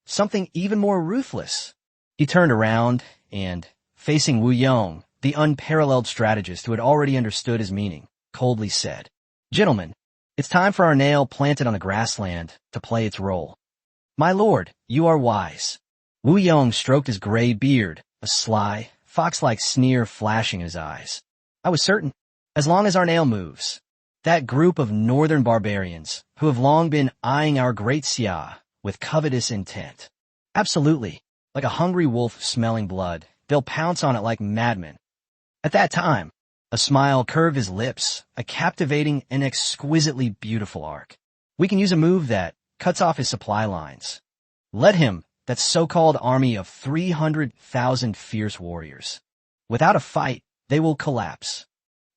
something even more ruthless. He turned around and, facing Wu Yong, the unparalleled strategist who had already understood his meaning, coldly said, Gentlemen, it's time for our nail planted on the grassland to play its role. My lord, you are wise. Wu Yong stroked his gray beard, a sly, fox-like sneer flashing in his eyes. I was certain, as long as our nail moves, that group of northern barbarians who have long been eyeing our great Xia with covetous intent. Absolutely, like a hungry wolf smelling blood, they'll pounce on it like madmen. At that time, a smile curved his lips, a captivating and exquisitely beautiful arc. We can use a move that cuts off his supply lines. Let him, that so-called army of 300,000 fierce warriors. Without a fight, they will collapse.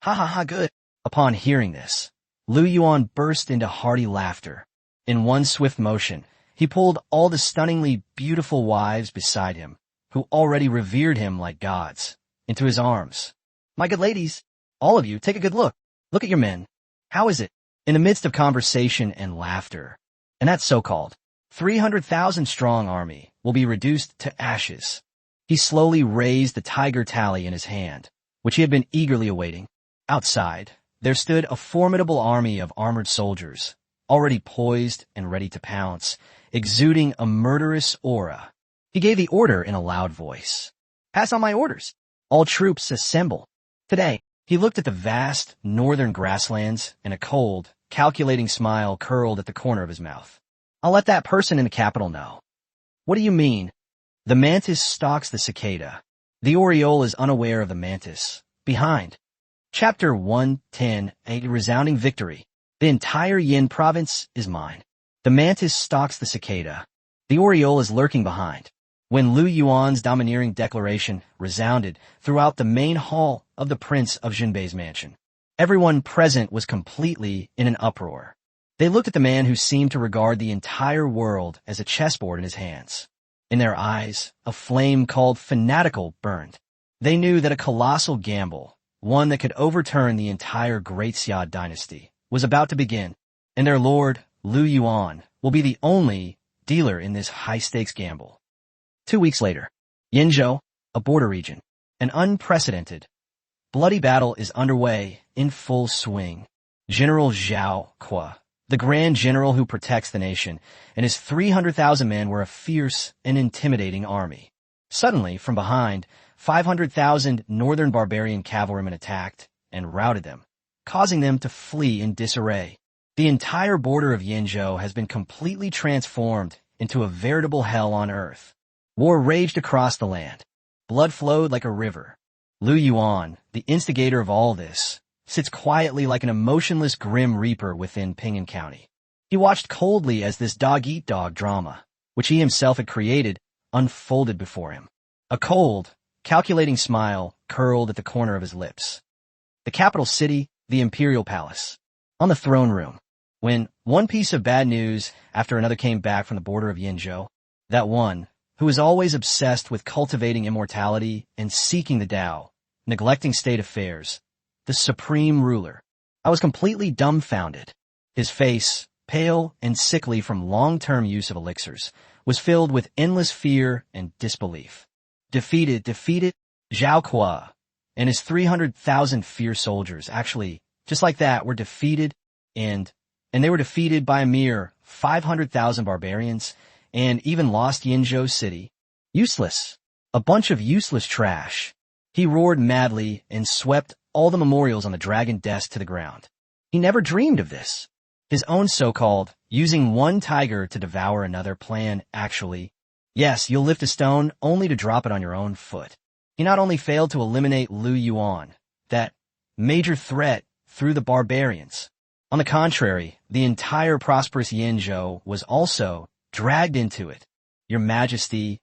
Ha ha ha, good. Upon hearing this, Lu Yuan burst into hearty laughter. In one swift motion, he pulled all the stunningly beautiful wives beside him, who already revered him like gods, into his arms. My good ladies, all of you, take a good look. Look at your men. How is it? In the midst of conversation and laughter, and that so-called 300,000 strong army will be reduced to ashes. He slowly raised the tiger tally in his hand, which he had been eagerly awaiting. Outside, there stood a formidable army of armored soldiers, already poised and ready to pounce, exuding a murderous aura. He gave the order in a loud voice. Pass on my orders. All troops assemble. Today, he looked at the vast northern grasslands, and a cold, calculating smile curled at the corner of his mouth. I'll let that person in the capital know. What do you mean? The mantis stalks the cicada. The oriole is unaware of the mantis. Behind. Chapter 110, a resounding victory. The entire Yin province is mine. The mantis stalks the cicada. The oriole is lurking behind. When Lu Yuan's domineering declaration resounded throughout the main hall of the Prince of Jinbei's mansion, everyone present was completely in an uproar. They looked at the man who seemed to regard the entire world as a chessboard in his hands. In their eyes, a flame called fanatical burned. They knew that a colossal gamble, one that could overturn the entire Great Xia dynasty, was about to begin, and their lord, Lu Yuan, will be the only dealer in this high-stakes gamble. 2 weeks later, Yinzhou, a border region, an unprecedented, bloody battle is underway in full swing. General Zhao Qua, the grand general who protects the nation, and his 300,000 men were a fierce and intimidating army. Suddenly, from behind, 500,000 northern barbarian cavalrymen attacked and routed them, causing them to flee in disarray. The entire border of Yinzhou has been completely transformed into a veritable hell on earth. War raged across the land. Blood flowed like a river. Lu Yuan, the instigator of all this, sits quietly like an emotionless grim reaper within Ping'an County. He watched coldly as this dog-eat-dog drama, which he himself had created, unfolded before him. A cold, calculating smile curled at the corner of his lips. The capital city, the imperial palace. On the throne room, when one piece of bad news after another came back from the border of Yinzhou, that one, who was always obsessed with cultivating immortality and seeking the Tao, neglecting state affairs, the supreme ruler. I was completely dumbfounded. His face, pale and sickly from long-term use of elixirs, was filled with endless fear and disbelief. defeated Zhao Kuo and his 300,000 fierce soldiers. Actually, just like that, were defeated, and they were defeated by a mere 500,000 barbarians, and even lost Yinzhou city. Useless. A bunch of useless trash. He roared madly and swept all the memorials on the dragon desk to the ground. He never dreamed of this. His own so-called using one tiger to devour another plan, actually. Yes, you'll lift a stone only to drop it on your own foot. He not only failed to eliminate Lu Yuan, that major threat through the barbarians. On the contrary, the entire prosperous Yinzhou was also dragged into it. Your Majesty,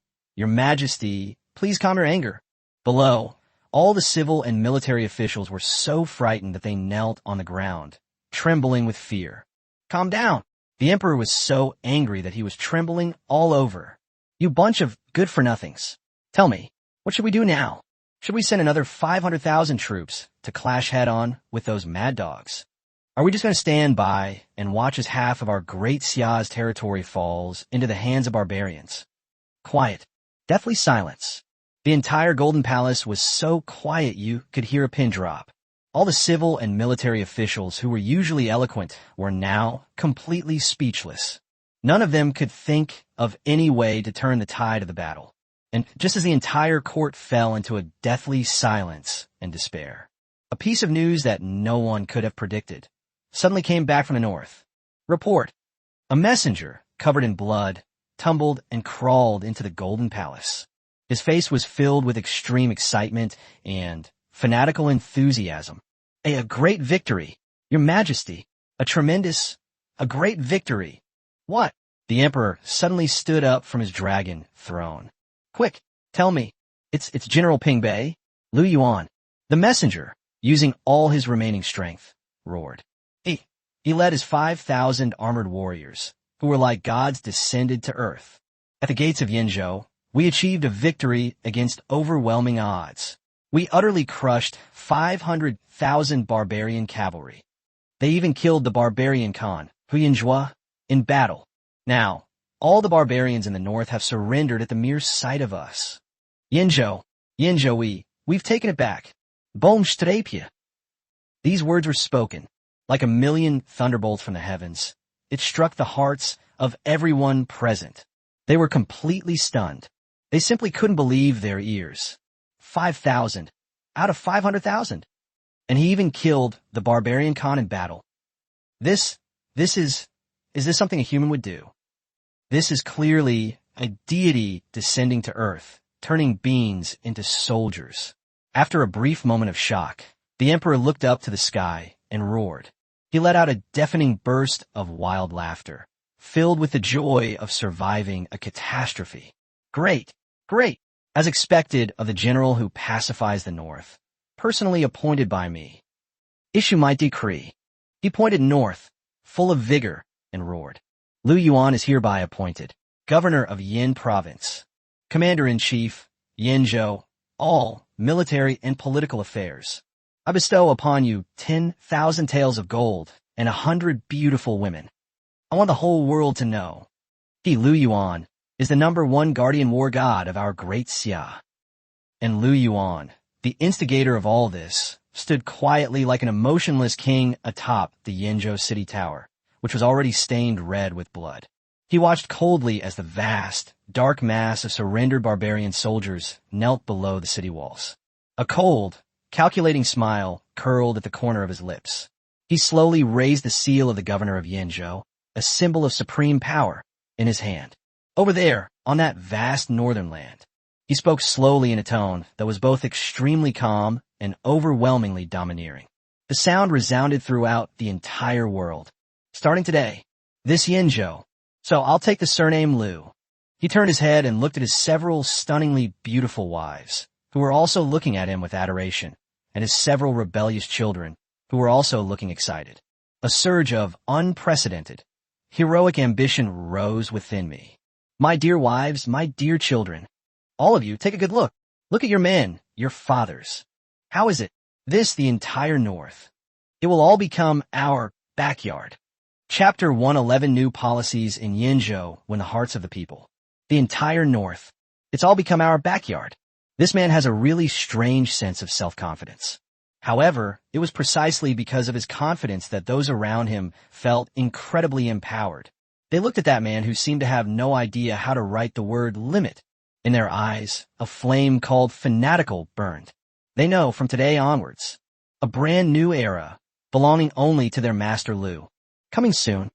please calm your anger. Below, all the civil and military officials were so frightened that they knelt on the ground, trembling with fear. Calm down. The emperor was so angry that he was trembling all over. You bunch of good-for-nothings. Tell me, what should we do now? Should we send another 500,000 troops to clash head-on with those mad dogs? Are we just going to stand by and watch as half of our great Xia's territory falls into the hands of barbarians? Quiet. Deathly silence. The entire Golden Palace was so quiet you could hear a pin drop. All the civil and military officials who were usually eloquent were now completely speechless. None of them could think of any way to turn the tide of the battle. And just as the entire court fell into a deathly silence and despair, a piece of news that no one could have predicted suddenly came back from the north. Report. A messenger, covered in blood, tumbled and crawled into the Golden Palace. His face was filled with extreme excitement and fanatical enthusiasm. A great victory, Your Majesty. A great victory. What? The emperor suddenly stood up from his dragon throne. Quick, tell me. It's General Ping Bei, Lu Yuan. The messenger, using all his remaining strength, roared. He led his 5,000 armored warriors, who were like gods descended to earth. At the gates of Yinzhou, we achieved a victory against overwhelming odds. We utterly crushed 500,000 barbarian cavalry. They even killed the barbarian Khan, Hu Yinzhua, in battle. Now, all the barbarians in the north have surrendered at the mere sight of us. Yinzhou, we've taken it back. Boom strapje. These words were spoken. Like a million thunderbolts from the heavens, it struck the hearts of everyone present. They were completely stunned. They simply couldn't believe their ears. 5,000 out of 500,000. And he even killed the barbarian Khan in battle. Is this something a human would do? This is clearly a deity descending to earth, turning beings into soldiers. After a brief moment of shock, the emperor looked up to the sky and roared. He let out a deafening burst of wild laughter, filled with the joy of surviving a catastrophe. Great. As expected of the general who pacifies the north, personally appointed by me. Issue my decree. He pointed north, full of vigor, and roared. Lu Yuan is hereby appointed governor of Yin province, commander-in-chief, Yinzhou, all military and political affairs. I bestow upon you 10,000 taels of gold and 100 beautiful women. I want the whole world to know. He, Lu Yuan, is the #1 guardian war god of our great Xia. And Lu Yuan, the instigator of all this, stood quietly like an emotionless king atop the Yinzhou city tower, which was already stained red with blood. He watched coldly as the vast, dark mass of surrendered barbarian soldiers knelt below the city walls. A cold, calculating smile curled at the corner of his lips. He slowly raised the seal of the governor of Yinzhou, a symbol of supreme power, in his hand. Over there, on that vast northern land. He spoke slowly in a tone that was both extremely calm and overwhelmingly domineering. The sound resounded throughout the entire world. Starting today, this Yinzhou. So I'll take the surname Lu. He turned his head and looked at his several stunningly beautiful wives, who were also looking at him with adoration, and his several rebellious children, who were also looking excited. A surge of unprecedented, heroic ambition rose within me. My dear wives, my dear children, all of you, take a good look. Look at your men, your fathers. How is it? This, the entire North. It will all become our backyard. Chapter 111, New Policies in Yinzhou Win the Hearts of the People. The entire North. It's all become our backyard. This man has a really strange sense of self-confidence. However, it was precisely because of his confidence that those around him felt incredibly empowered. They looked at that man who seemed to have no idea how to write the word limit. In their eyes, a flame called fanatical burned. They know from today onwards, a brand new era, belonging only to their master Lu. Coming soon.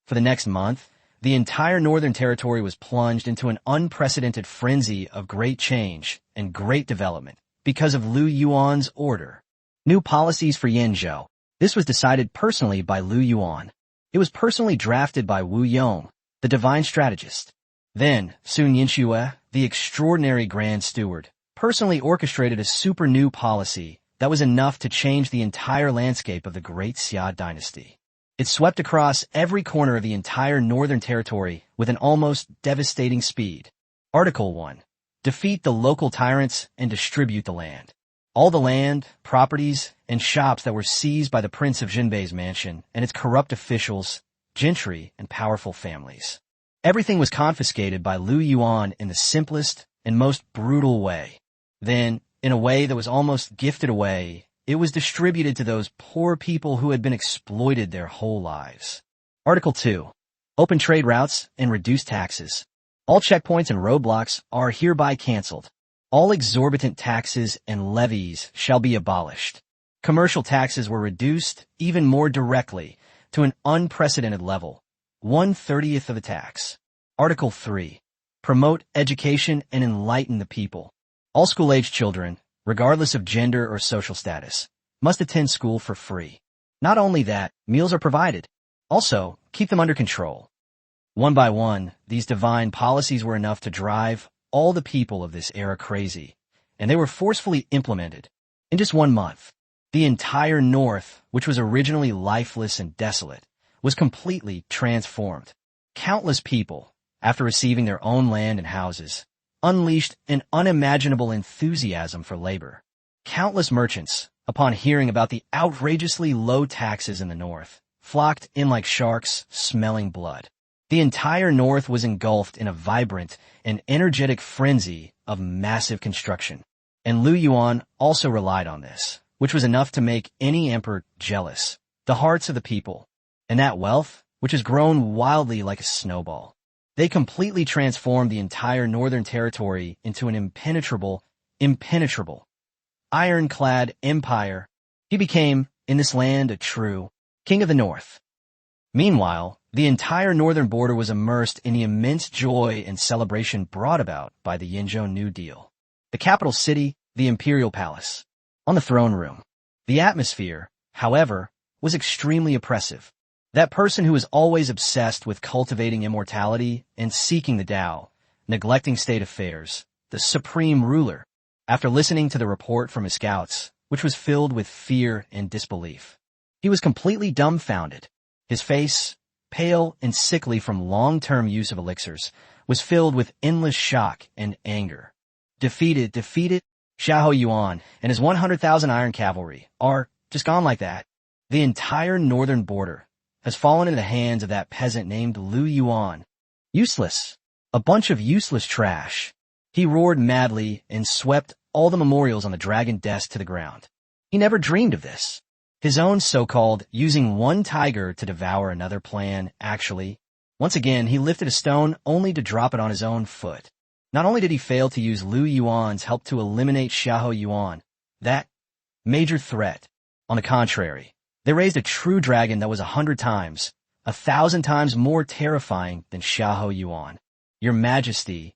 For the next month, the entire Northern Territory was plunged into an unprecedented frenzy of great change and great development because of Lu Yuan's order. New policies for Yanzhou. This was decided personally by Lu Yuan. It was personally drafted by Wu Yong, the divine strategist. Then, Sun Yinxue, the extraordinary Grand Steward, personally orchestrated a super new policy that was enough to change the entire landscape of the Great Xia dynasty. It swept across every corner of the entire Northern Territory with an almost devastating speed. Article 1. Defeat the local tyrants and distribute the land. All the land, properties, and shops that were seized by the Prince of Jinbei's mansion and its corrupt officials, gentry, and powerful families. Everything was confiscated by Lu Yuan in the simplest and most brutal way. Then, in a way that was almost gifted away, it was distributed to those poor people who had been exploited their whole lives. Article 2. Open trade routes and reduce taxes. All checkpoints and roadblocks are hereby cancelled. All exorbitant taxes and levies shall be abolished. Commercial taxes were reduced even more directly to an unprecedented level, 1/30th of the tax. Article 3. Promote education and enlighten the people. All school-age children, regardless of gender or social status, must attend school for free. Not only that, meals are provided. Also, keep them under control. One by one, these divine policies were enough to drive all the people of this era crazy, and they were forcefully implemented. In just 1 month, the entire North, which was originally lifeless and desolate, was completely transformed. Countless people, after receiving their own land and houses, unleashed an unimaginable enthusiasm for labor. Countless merchants, upon hearing about the outrageously low taxes in the North, flocked in like sharks, smelling blood. The entire North was engulfed in a vibrant and energetic frenzy of massive construction. And Lu Yuan also relied on this, which was enough to make any emperor jealous, the hearts of the people. And that wealth, which has grown wildly like a snowball. They completely transformed the entire Northern Territory into an impenetrable, ironclad empire. He became, in this land, a true king of the North. Meanwhile, the entire northern border was immersed in the immense joy and celebration brought about by the Yanzhou New Deal. The capital city, the imperial palace. On the throne room. The atmosphere, however, was extremely oppressive. That person who was always obsessed with cultivating immortality and seeking the Tao, neglecting state affairs, the supreme ruler, after listening to the report from his scouts, which was filled with fear and disbelief. He was completely dumbfounded. His face, pale and sickly from long-term use of elixirs, was filled with endless shock and anger. Defeated, Xiahou Yuan and his 100,000 iron cavalry are just gone like that. The entire northern border has fallen into the hands of that peasant named Lu Yuan. Useless. A bunch of useless trash. He roared madly and swept all the memorials on the dragon desk to the ground. He never dreamed of this. His own so-called using one tiger to devour another plan, actually. Once again, he lifted a stone only to drop it on his own foot. Not only did he fail to use Lu Yuan's help to eliminate Xiahou Yuan, that major threat. On the contrary, they raised a true dragon that was 100 times, 1,000 times more terrifying than Xiahou Yuan. Your Majesty,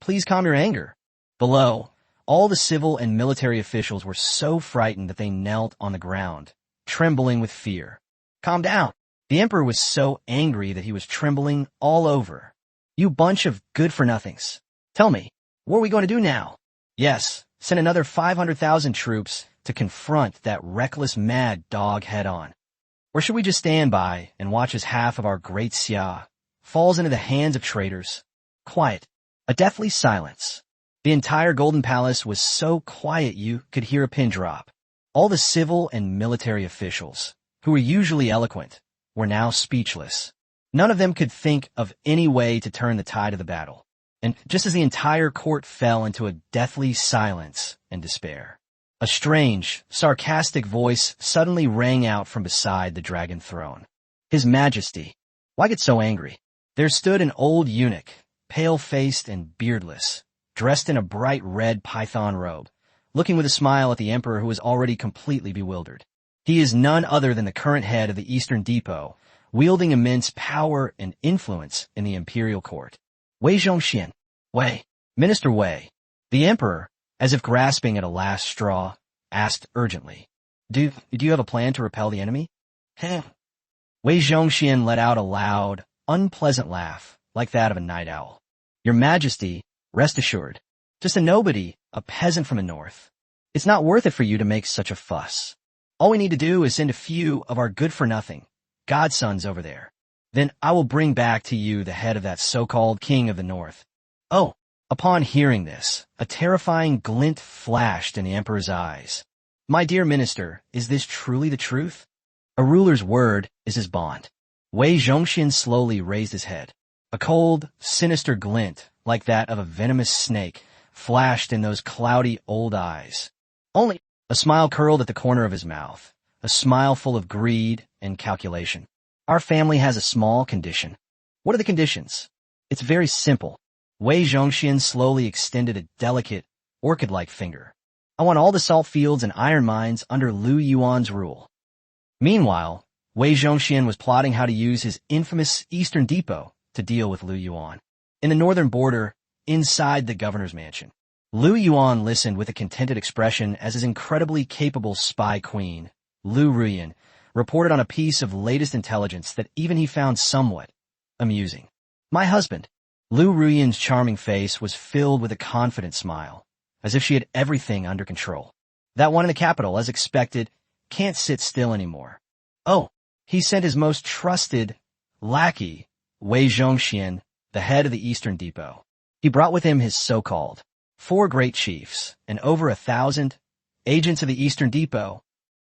please calm your anger. Below, all the civil and military officials were so frightened that they knelt on the ground, trembling with fear. Calm down. The emperor was so angry that he was trembling all over. You bunch of good-for-nothings. Tell me, what are we going to do now? Yes, send another 500,000 troops to confront that reckless mad dog head-on. Or should we just stand by and watch as half of our great Xia falls into the hands of traitors? Quiet. A deathly silence. The entire Golden Palace was so quiet you could hear a pin drop. All the civil and military officials, who were usually eloquent, were now speechless. None of them could think of any way to turn the tide of the battle. And just as the entire court fell into a deathly silence and despair, a strange, sarcastic voice suddenly rang out from beside the dragon throne. His Majesty, why get so angry? There stood an old eunuch, pale-faced and beardless, dressed in a bright red python robe, looking with a smile at the emperor, who was already completely bewildered. He is none other than the current head of the Eastern Depot, wielding immense power and influence in the imperial court. Wei Zhongxian. Wei. Minister Wei. The emperor, as if grasping at a last straw, asked urgently, Do you have a plan to repel the enemy? Heh. Wei Zhongxian let out a loud, unpleasant laugh, like that of a night owl. Your Majesty, rest assured. Just a nobody, a peasant from the north. It's not worth it for you to make such a fuss. All we need to do is send a few of our good-for-nothing godsons over there. Then I will bring back to you the head of that so-called king of the north. Oh, upon hearing this, a terrifying glint flashed in the emperor's eyes. My dear minister, is this truly the truth? A ruler's word is his bond. Wei Zhongxian slowly raised his head. A cold, sinister glint, like that of a venomous snake, flashed in those cloudy old eyes. Only a smile curled at the corner of his mouth, a smile full of greed and calculation. Our family has a small condition. What are the conditions? It's very simple. Wei Zhongxian slowly extended a delicate, orchid-like finger. I want all the salt fields and iron mines under Lu Yuan's rule. Meanwhile, Wei Zhongxian was plotting how to use his infamous Eastern Depot to deal with Lu Yuan. In the northern border, inside the governor's mansion, Lu Yuan listened with a contented expression as his incredibly capable spy queen, Lu Yuan, reported on a piece of latest intelligence that even he found somewhat amusing. My husband. Lu Yuan's charming face was filled with a confident smile, as if she had everything under control. That one in the capital, as expected, can't sit still anymore. Oh, he sent his most trusted lackey, Wei Zhongxian, the head of the Eastern Depot. He brought with him his so-called 4 great chiefs and over 1,000 agents of the Eastern Depot.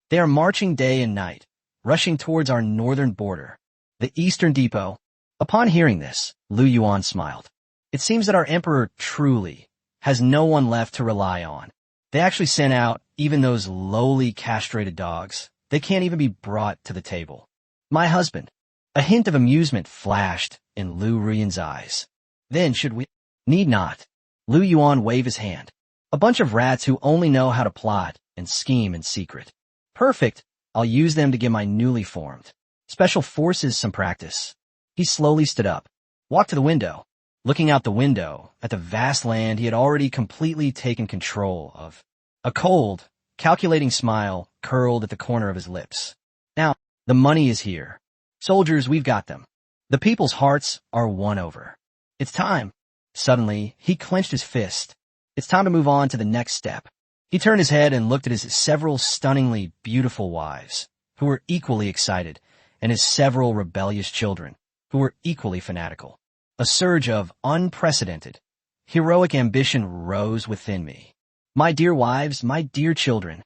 They are marching day and night, rushing towards our northern border, the Eastern Depot. Upon hearing this, Lu Yuan smiled. It seems that our emperor truly has no one left to rely on. They actually sent out even those lowly castrated dogs. They can't even be brought to the table. My husband. A hint of amusement flashed in Lu Yuan's eyes. Then should we? Need not. Lu Yuan waved his hand. A bunch of rats who only know how to plot and scheme in secret. Perfect. I'll use them to give my newly formed special forces some practice. He slowly stood up, walked to the window, looking out the window at the vast land he had already completely taken control of. A cold, calculating smile curled at the corner of his lips. Now, the money is here. Soldiers, we've got them. The people's hearts are won over. It's time. Suddenly, he clenched his fist. It's time to move on to the next step. He turned his head and looked at his several stunningly beautiful wives, who were equally excited, and his several rebellious children, who were equally fanatical. A surge of unprecedented, heroic ambition rose within me. My dear wives, my dear children,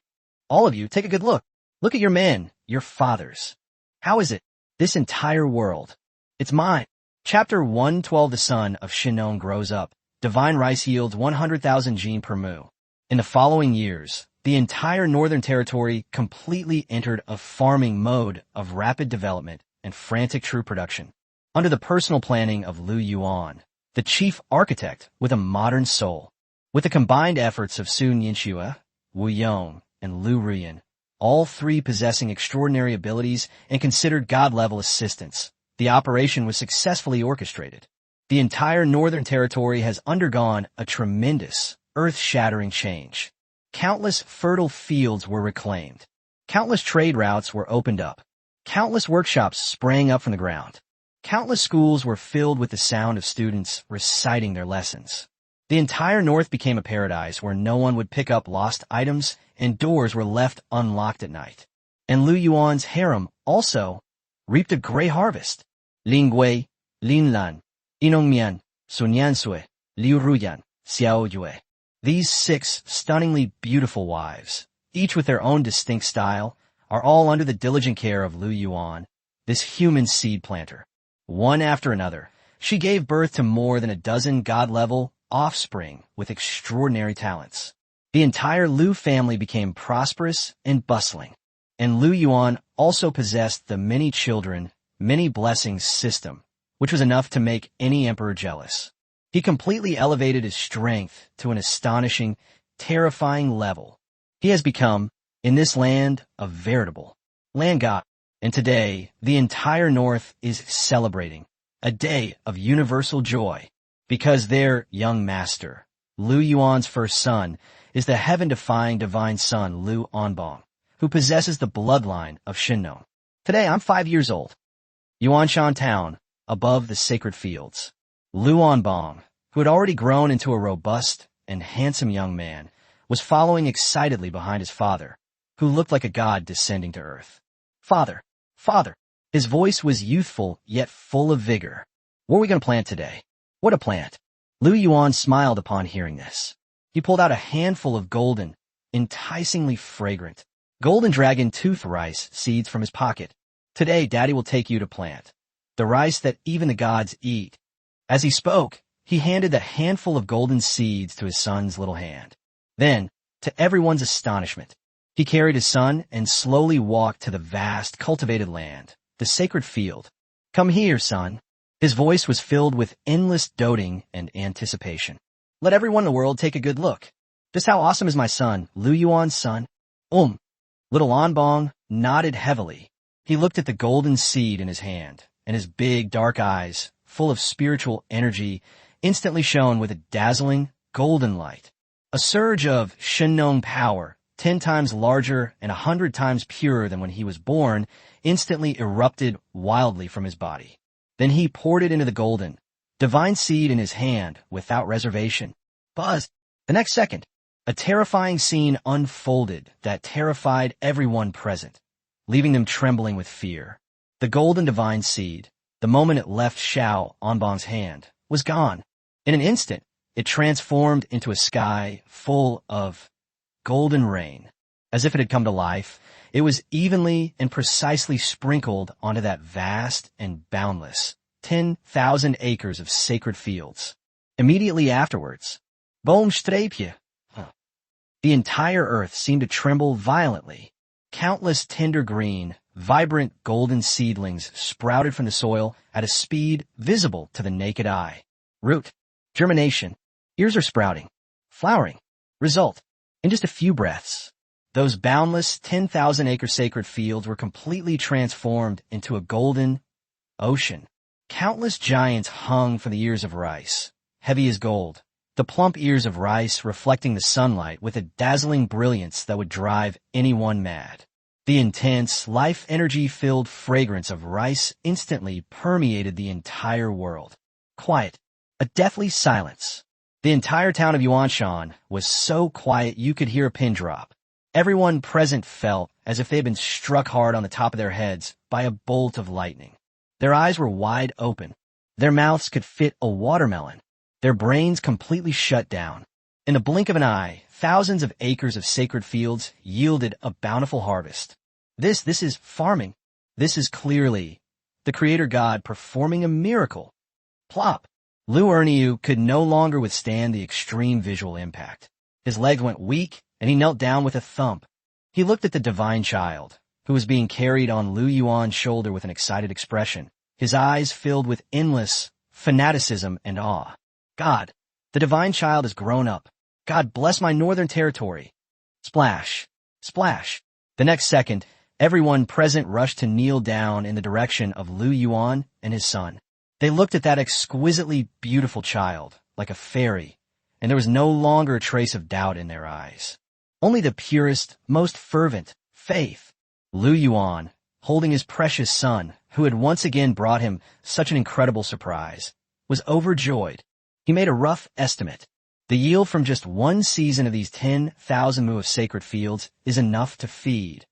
all of you, take a good look. Look at your men, your fathers. How is it? This entire world. It's mine. Chapter 112. The son of Shinon grows up. Divine rice yields 100,000 jin per mu. In the following years, the entire Northern Territory completely entered a farming mode of rapid development and frantic true production. Under the personal planning of Lu Yuan, the chief architect with a modern soul. With the combined efforts of Sun Yinxue, Wu Yong, and Lu Yuan, all 3 possessing extraordinary abilities and considered god-level assistants, the operation was successfully orchestrated. The entire Northern Territory has undergone a tremendous, earth-shattering change. Countless fertile fields were reclaimed. Countless trade routes were opened up. Countless workshops sprang up from the ground. Countless schools were filled with the sound of students reciting their lessons. The entire North became a paradise where no one would pick up lost items and doors were left unlocked at night. And Lu Yuan's harem also reaped a great harvest. Ling Gui, Lin Lan, Inongmian, Sun Yansui, Liu Ruyan, Xiao Yue. These 6 stunningly beautiful wives, each with their own distinct style, are all under the diligent care of Lu Yuan, this human seed planter. One after another, She gave birth to more than a dozen god-level offspring with extraordinary talents. The entire Lu family became prosperous and bustling, and Lu Yuan also possessed the many children, many blessings system, which was enough to make any emperor jealous. He completely elevated his strength to an astonishing, terrifying level. He has become, in this land, a veritable land god, and today the entire North is celebrating a day of universal joy because their young master, Lu Yuan's first son, is the heaven-defying divine son Lu Onbong, who possesses the bloodline of Shinnong. Today I'm 5 years old. Yuanshan town, above the sacred fields. Lu Onbong, who had already grown into a robust and handsome young man, was following excitedly behind his father, who looked like a god descending to earth. Father, father. His voice was youthful yet full of vigor. What are we going to plant today? What a plant. Lu Yuan smiled upon hearing this. He pulled out a handful of golden, enticingly fragrant, golden dragon tooth rice seeds from his pocket. Today, Daddy will take you to plant the rice that even the gods eat. As he spoke, he handed the handful of golden seeds to his son's little hand. Then, to everyone's astonishment, he carried his son and slowly walked to the vast, cultivated land, the sacred field. Come here, son. His voice was filled with endless doting and anticipation. Let everyone in the world take a good look. Just how awesome is my son, Lu Yuan's son? Little Onbong nodded heavily. He looked at the golden seed in his hand, and his big, dark eyes, full of spiritual energy, instantly shone with a dazzling, golden light. A surge of Shinnong power, 10 times larger and 100 times purer than when he was born, instantly erupted wildly from his body. Then he poured it into the golden, divine seed in his hand without reservation. Buzz! The next second, a terrifying scene unfolded that terrified everyone present, leaving them trembling with fear. The golden divine seed, the moment it left Xiao Onbong's hand, was gone. In an instant, it transformed into a sky full of golden rain. As if it had come to life, it was evenly and precisely sprinkled onto that vast and boundless 10,000 acres of sacred fields. Immediately afterwards, the entire earth seemed to tremble violently. Countless tender green, vibrant golden seedlings sprouted from the soil at a speed visible to the naked eye. Root, germination, ears are sprouting, flowering. Result, in just a few breaths, those boundless 10,000-acre sacred fields were completely transformed into a golden ocean. Countless giants hung from the ears of rice, heavy as gold, the plump ears of rice reflecting the sunlight with a dazzling brilliance that would drive anyone mad. The intense, life energy-filled fragrance of rice instantly permeated the entire world. Quiet, a deathly silence. The entire town of Yuanshan was so quiet you could hear a pin drop. Everyone present felt as if they had been struck hard on the top of their heads by a bolt of lightning. Their eyes were wide open. Their mouths could fit a watermelon. Their brains completely shut down. In the blink of an eye, thousands of acres of sacred fields yielded a bountiful harvest. This is farming. This is clearly the Creator God performing a miracle. Plop! Lu Erniu could no longer withstand the extreme visual impact. His legs went weak, and he knelt down with a thump. He looked at the divine child, who was being carried on Lu Yuan's shoulder with an excited expression, his eyes filled with endless fanaticism and awe. God, the divine child has grown up. God bless my northern territory. Splash! Splash! The next second, everyone present rushed to kneel down in the direction of Lu Yuan and his son. They looked at that exquisitely beautiful child, like a fairy, and there was no longer a trace of doubt in their eyes. Only the purest, most fervent faith. Lu Yuan, holding his precious son, who had once again brought him such an incredible surprise, was overjoyed. He made a rough estimate. The yield from just one season of these 10,000 mu of sacred fields is enough to feed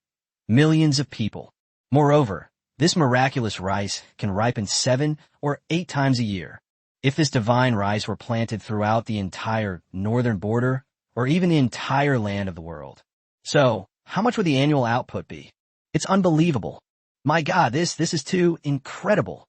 millions of people. Moreover, this miraculous rice can ripen 7 or 8 times a year. If this divine rice were planted throughout the entire northern border, or even the entire land of the world. So, how much would the annual output be? It's unbelievable. My God, this is too incredible.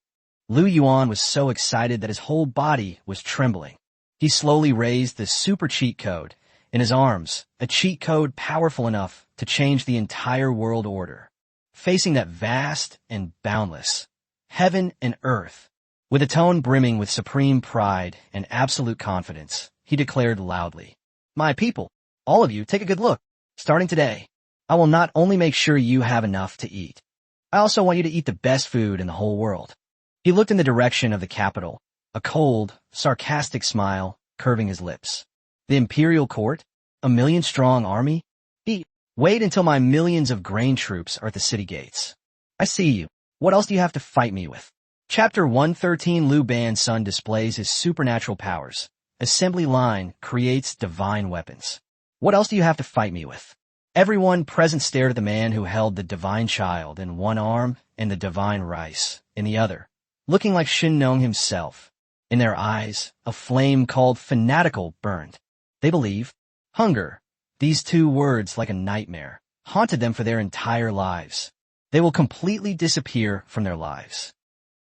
Lu Yuan was so excited that his whole body was trembling. He slowly raised the super cheat code in his arms, a cheat code powerful enough to change the entire world order. Facing that vast and boundless heaven and earth, with a tone brimming with supreme pride and absolute confidence, he declared loudly, "My people, all of you, take a good look. Starting today, I will not only make sure you have enough to eat, I also want you to eat the best food in the whole world." He looked in the direction of the capital, a cold, sarcastic smile curving his lips. The imperial court? A million-strong army? Wait until my millions of grain troops are at the city gates. I see you. What else do you have to fight me with? Chapter 113. Lu Ban's son displays his supernatural powers. Assembly line creates divine weapons. What else do you have to fight me with? Everyone present stared at the man who held the divine child in one arm and the divine rice in the other, looking like Shin-Nong himself. In their eyes, a flame called fanatical burned. They believe hunger. These two words, like a nightmare, haunted them for their entire lives. They will completely disappear from their lives.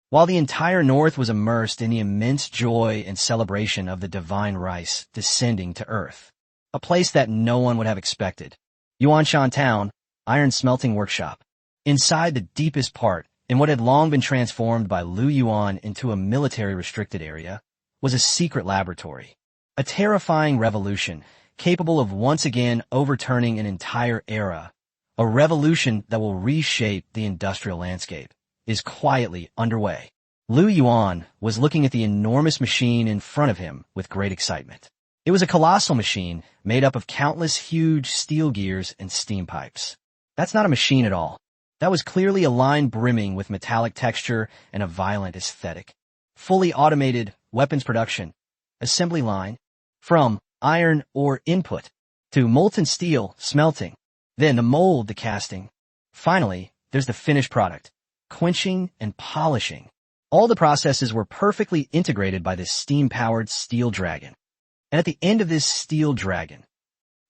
While the entire North was immersed in the immense joy and celebration of the divine rice descending to Earth, a place that no one would have expected. Yuanshan Town, iron smelting workshop. Inside the deepest part, in what had long been transformed by Lu Yuan into a military-restricted area, was a secret laboratory. A terrifying revolution, capable of once again overturning an entire era. A revolution that will reshape the industrial landscape is quietly underway. Lu Yuan was looking at the enormous machine in front of him with great excitement. It was a colossal machine made up of countless huge steel gears and steam pipes. That's not a machine at all. That was clearly a line brimming with metallic texture and a violent aesthetic. Fully automated weapons production, assembly line, from iron ore input to molten steel smelting, then the mold to casting. Finally, there's the finished product, quenching and polishing. All the processes were perfectly integrated by this steam-powered steel dragon. And at the end of this steel dragon,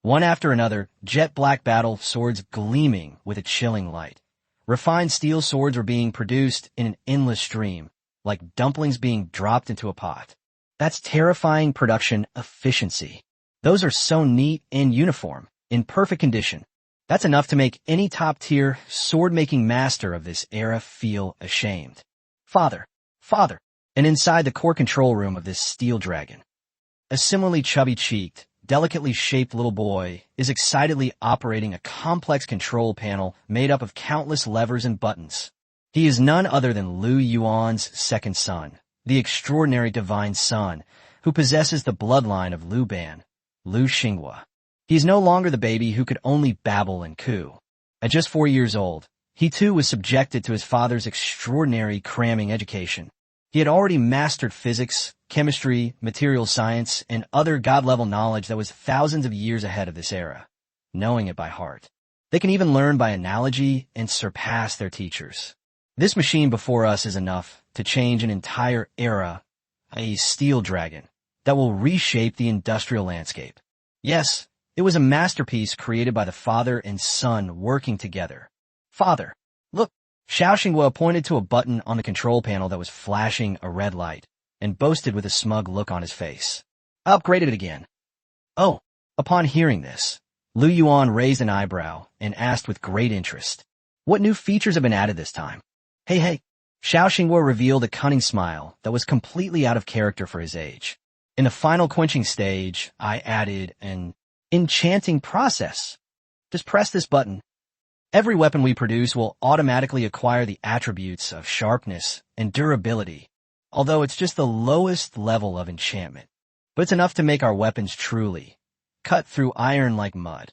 one after another, jet black battle swords gleaming with a chilling light. Refined steel swords were being produced in an endless stream, like dumplings being dropped into a pot. That's terrifying production efficiency. Those are so neat and uniform, in perfect condition. That's enough to make any top-tier, sword-making master of this era feel ashamed. Father. And inside the core control room of this steel dragon, a similarly chubby-cheeked, delicately shaped little boy is excitedly operating a complex control panel made up of countless levers and buttons. He is none other than Lu Yuan's second son, the extraordinary divine son, who possesses the bloodline of Lu Ban, Lu Xinghua. He is no longer the baby who could only babble and coo. At just 4 years old, he too was subjected to his father's extraordinary cramming education. He had already mastered physics, chemistry, material science, and other God-level knowledge that was thousands of years ahead of this era, knowing it by heart. They can even learn by analogy and surpass their teachers. This machine before us is enough to change an entire era, a steel dragon, that will reshape the industrial landscape. Yes, it was a masterpiece created by the father and son working together. Father, look! Xiao Xinghua pointed to a button on the control panel that was flashing a red light, and boasted with a smug look on his face. I upgraded it again. Oh! Upon hearing this, Lu Yuan raised an eyebrow and asked with great interest, what new features have been added this time? Hey! Xiao Xinghua revealed a cunning smile that was completely out of character for his age. In the final quenching stage, I added an enchanting process. Just press this button. Every weapon we produce will automatically acquire the attributes of sharpness and durability, although it's just the lowest level of enchantment. But it's enough to make our weapons truly cut through iron like mud.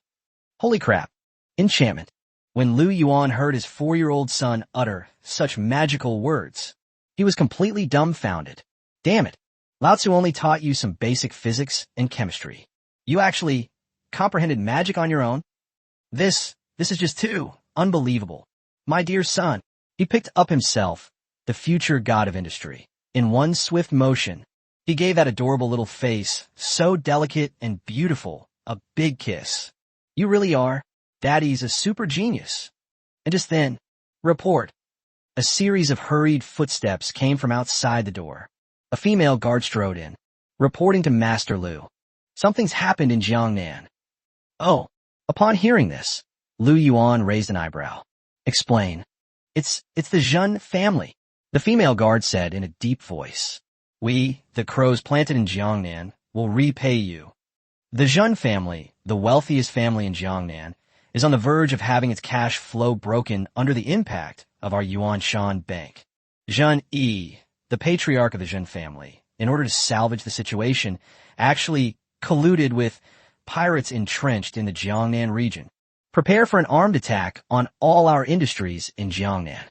Holy crap! Enchantment. When Lu Yuan heard his 4-year-old son utter such magical words, he was completely dumbfounded. Damn it! Lao Tzu only taught you some basic physics and chemistry. You actually comprehended magic on your own? This is just too unbelievable. My dear son, he picked up himself, the future god of industry. In one swift motion, he gave that adorable little face, so delicate and beautiful, a big kiss. You really are. Daddy's a super genius. And just then, report. A series of hurried footsteps came from outside the door. A female guard strode in, reporting to Master Lu. Something's happened in Jiangnan. Oh. Upon hearing this, Lu Yuan raised an eyebrow. Explain. It's the Zhen family, the female guard said in a deep voice. We, the crows planted in Jiangnan, will repay you. The Zhen family, the wealthiest family in Jiangnan, is on the verge of having its cash flow broken under the impact of our Yuanshan Bank. Zhen Yi, the patriarch of the Zhen family, in order to salvage the situation, actually colluded with pirates entrenched in the Jiangnan region. Prepare for an armed attack on all our industries in Jiangnan.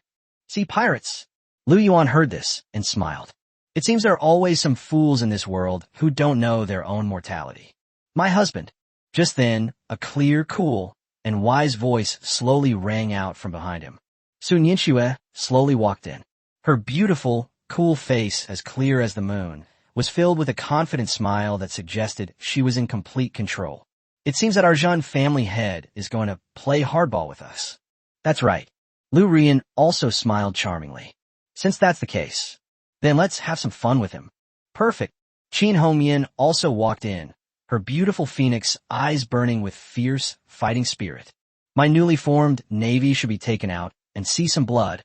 See, pirates. Lu Yuan heard this and smiled. It seems there are always some fools in this world who don't know their own mortality. My husband. Just then, a clear, cool, and wise voice slowly rang out from behind him. Sun Yinxue slowly walked in. Her beautiful, cool face, as clear as the moon, was filled with a confident smile that suggested she was in complete control. It seems that our Zhen family head is going to play hardball with us. That's right. Lu Rian also smiled charmingly. Since that's the case, then let's have some fun with him. Perfect. Qin Hongyan also walked in, her beautiful phoenix eyes burning with fierce, fighting spirit. My newly formed navy should be taken out and see some blood.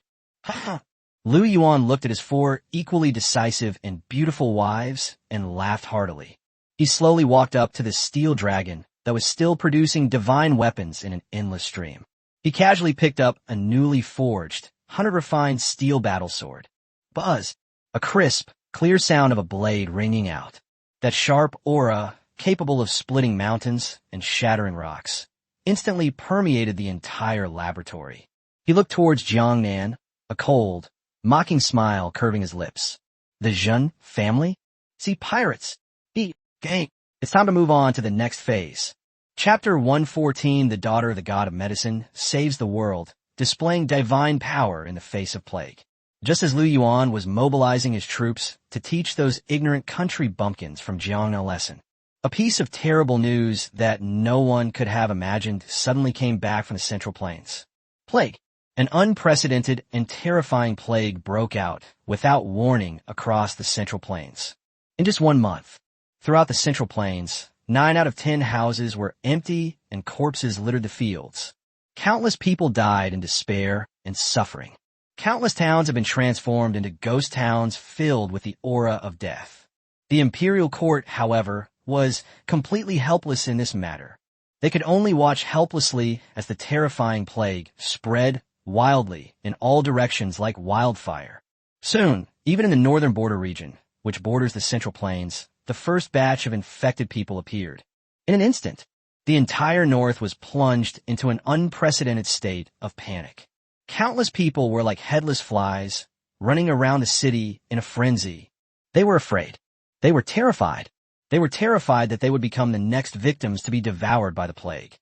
Lu Yuan looked at his 4 equally decisive and beautiful wives and laughed heartily. He slowly walked up to the steel dragon that was still producing divine weapons in an endless stream. He casually picked up a newly forged, 100-refined steel battle sword. Buzz! A crisp, clear sound of a blade ringing out. That sharp aura, capable of splitting mountains and shattering rocks, instantly permeated the entire laboratory. He looked towards Jiangnan, a cold, mocking smile curving his lips. The Zhen family? See, pirates. Gang. It's time to move on to the next phase. Chapter 114, The Daughter of the God of Medicine, saves the world, displaying divine power in the face of plague. Just as Lu Yuan was mobilizing his troops to teach those ignorant country bumpkins from Jiangnan a lesson, a piece of terrible news that no one could have imagined suddenly came back from the Central Plains. Plague. An unprecedented and terrifying plague broke out without warning across the Central Plains. In just 1 month, throughout the Central Plains, 9 out of 10 houses were empty and corpses littered the fields. Countless people died in despair and suffering. Countless towns have been transformed into ghost towns filled with the aura of death. The imperial court, however, was completely helpless in this matter. They could only watch helplessly as the terrifying plague spread wildly in all directions like wildfire. Soon, even in the northern border region, which borders the Central Plains, the first batch of infected people appeared. In an instant, the entire north was plunged into an unprecedented state of panic. Countless people were like headless flies, running around the city in a frenzy. They were afraid. They were terrified. They were terrified that they would become the next victims to be devoured by the plague.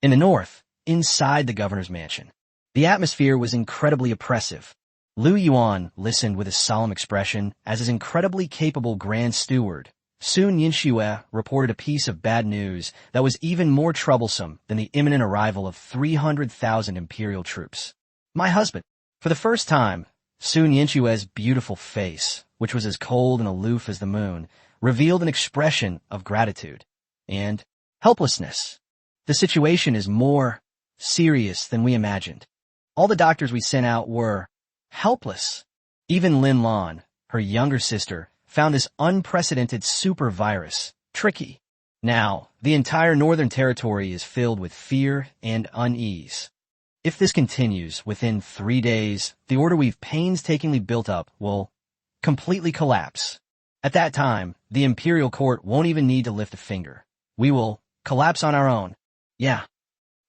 In the north, inside the governor's mansion, the atmosphere was incredibly oppressive. Lu Yuan listened with a solemn expression as his incredibly capable Grand Steward, Sun Yinxue, reported a piece of bad news that was even more troublesome than the imminent arrival of 300,000 imperial troops. My husband. For the first time, Sun Yinxue's beautiful face, which was as cold and aloof as the moon, revealed an expression of gratitude and helplessness. The situation is more serious than we imagined. All the doctors we sent out were helpless. Even Lin Lan, her younger sister, found this unprecedented super virus tricky. Now, the entire Northern Territory is filled with fear and unease. If this continues, within 3 days, the order we've painstakingly built up will completely collapse. At that time, the imperial court won't even need to lift a finger. We will collapse on our own. Yeah.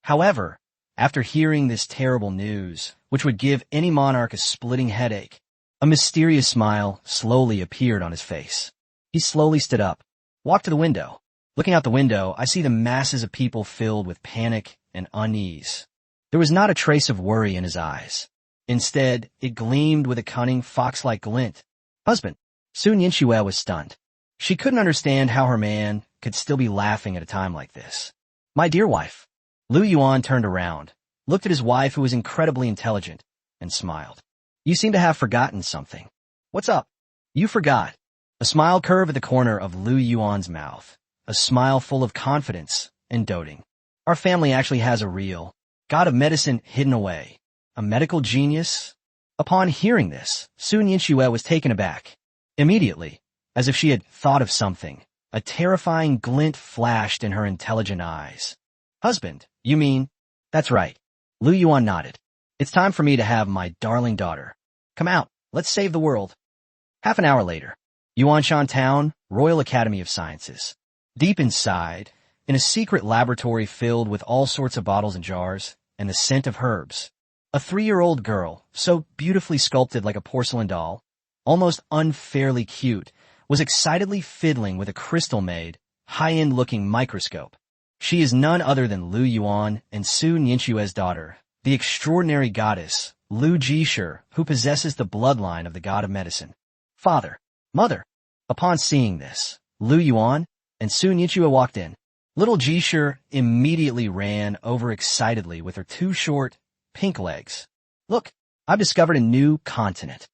However, after hearing this terrible news, which would give any monarch a splitting headache, a mysterious smile slowly appeared on his face. He slowly stood up, walked to the window. Looking out the window, I see the masses of people filled with panic and unease. There was not a trace of worry in his eyes. Instead, it gleamed with a cunning fox-like glint. Husband. Sun Yinxue was stunned. She couldn't understand how her man could still be laughing at a time like this. My dear wife. Lu Yuan turned around, looked at his wife who was incredibly intelligent, and smiled. You seem to have forgotten something. What's up? You forgot. A smile curved at the corner of Lu Yuan's mouth. A smile full of confidence and doting. Our family actually has a real god of medicine hidden away. A medical genius? Upon hearing this, Su Yinxue was taken aback. Immediately, as if she had thought of something, a terrifying glint flashed in her intelligent eyes. Husband, you mean? That's right. Lu Yuan nodded. It's time for me to have my darling daughter. Come out, let's save the world. Half an hour later, Yuanshan Town, Royal Academy of Sciences. Deep inside, in a secret laboratory filled with all sorts of bottles and jars, and the scent of herbs, a 3-year-old girl, so beautifully sculpted like a porcelain doll, almost unfairly cute, was excitedly fiddling with a crystal-made, high-end-looking microscope. She is none other than Lu Yuan and Su Yinxue's daughter, the extraordinary goddess, Lu Jishu, who possesses the bloodline of the god of medicine. Father, mother. Upon seeing this, Lu Yuan and Su Yinxue walked in. Little Jishu immediately ran over excitedly with her 2 short, pink legs. Look, I've discovered a new continent.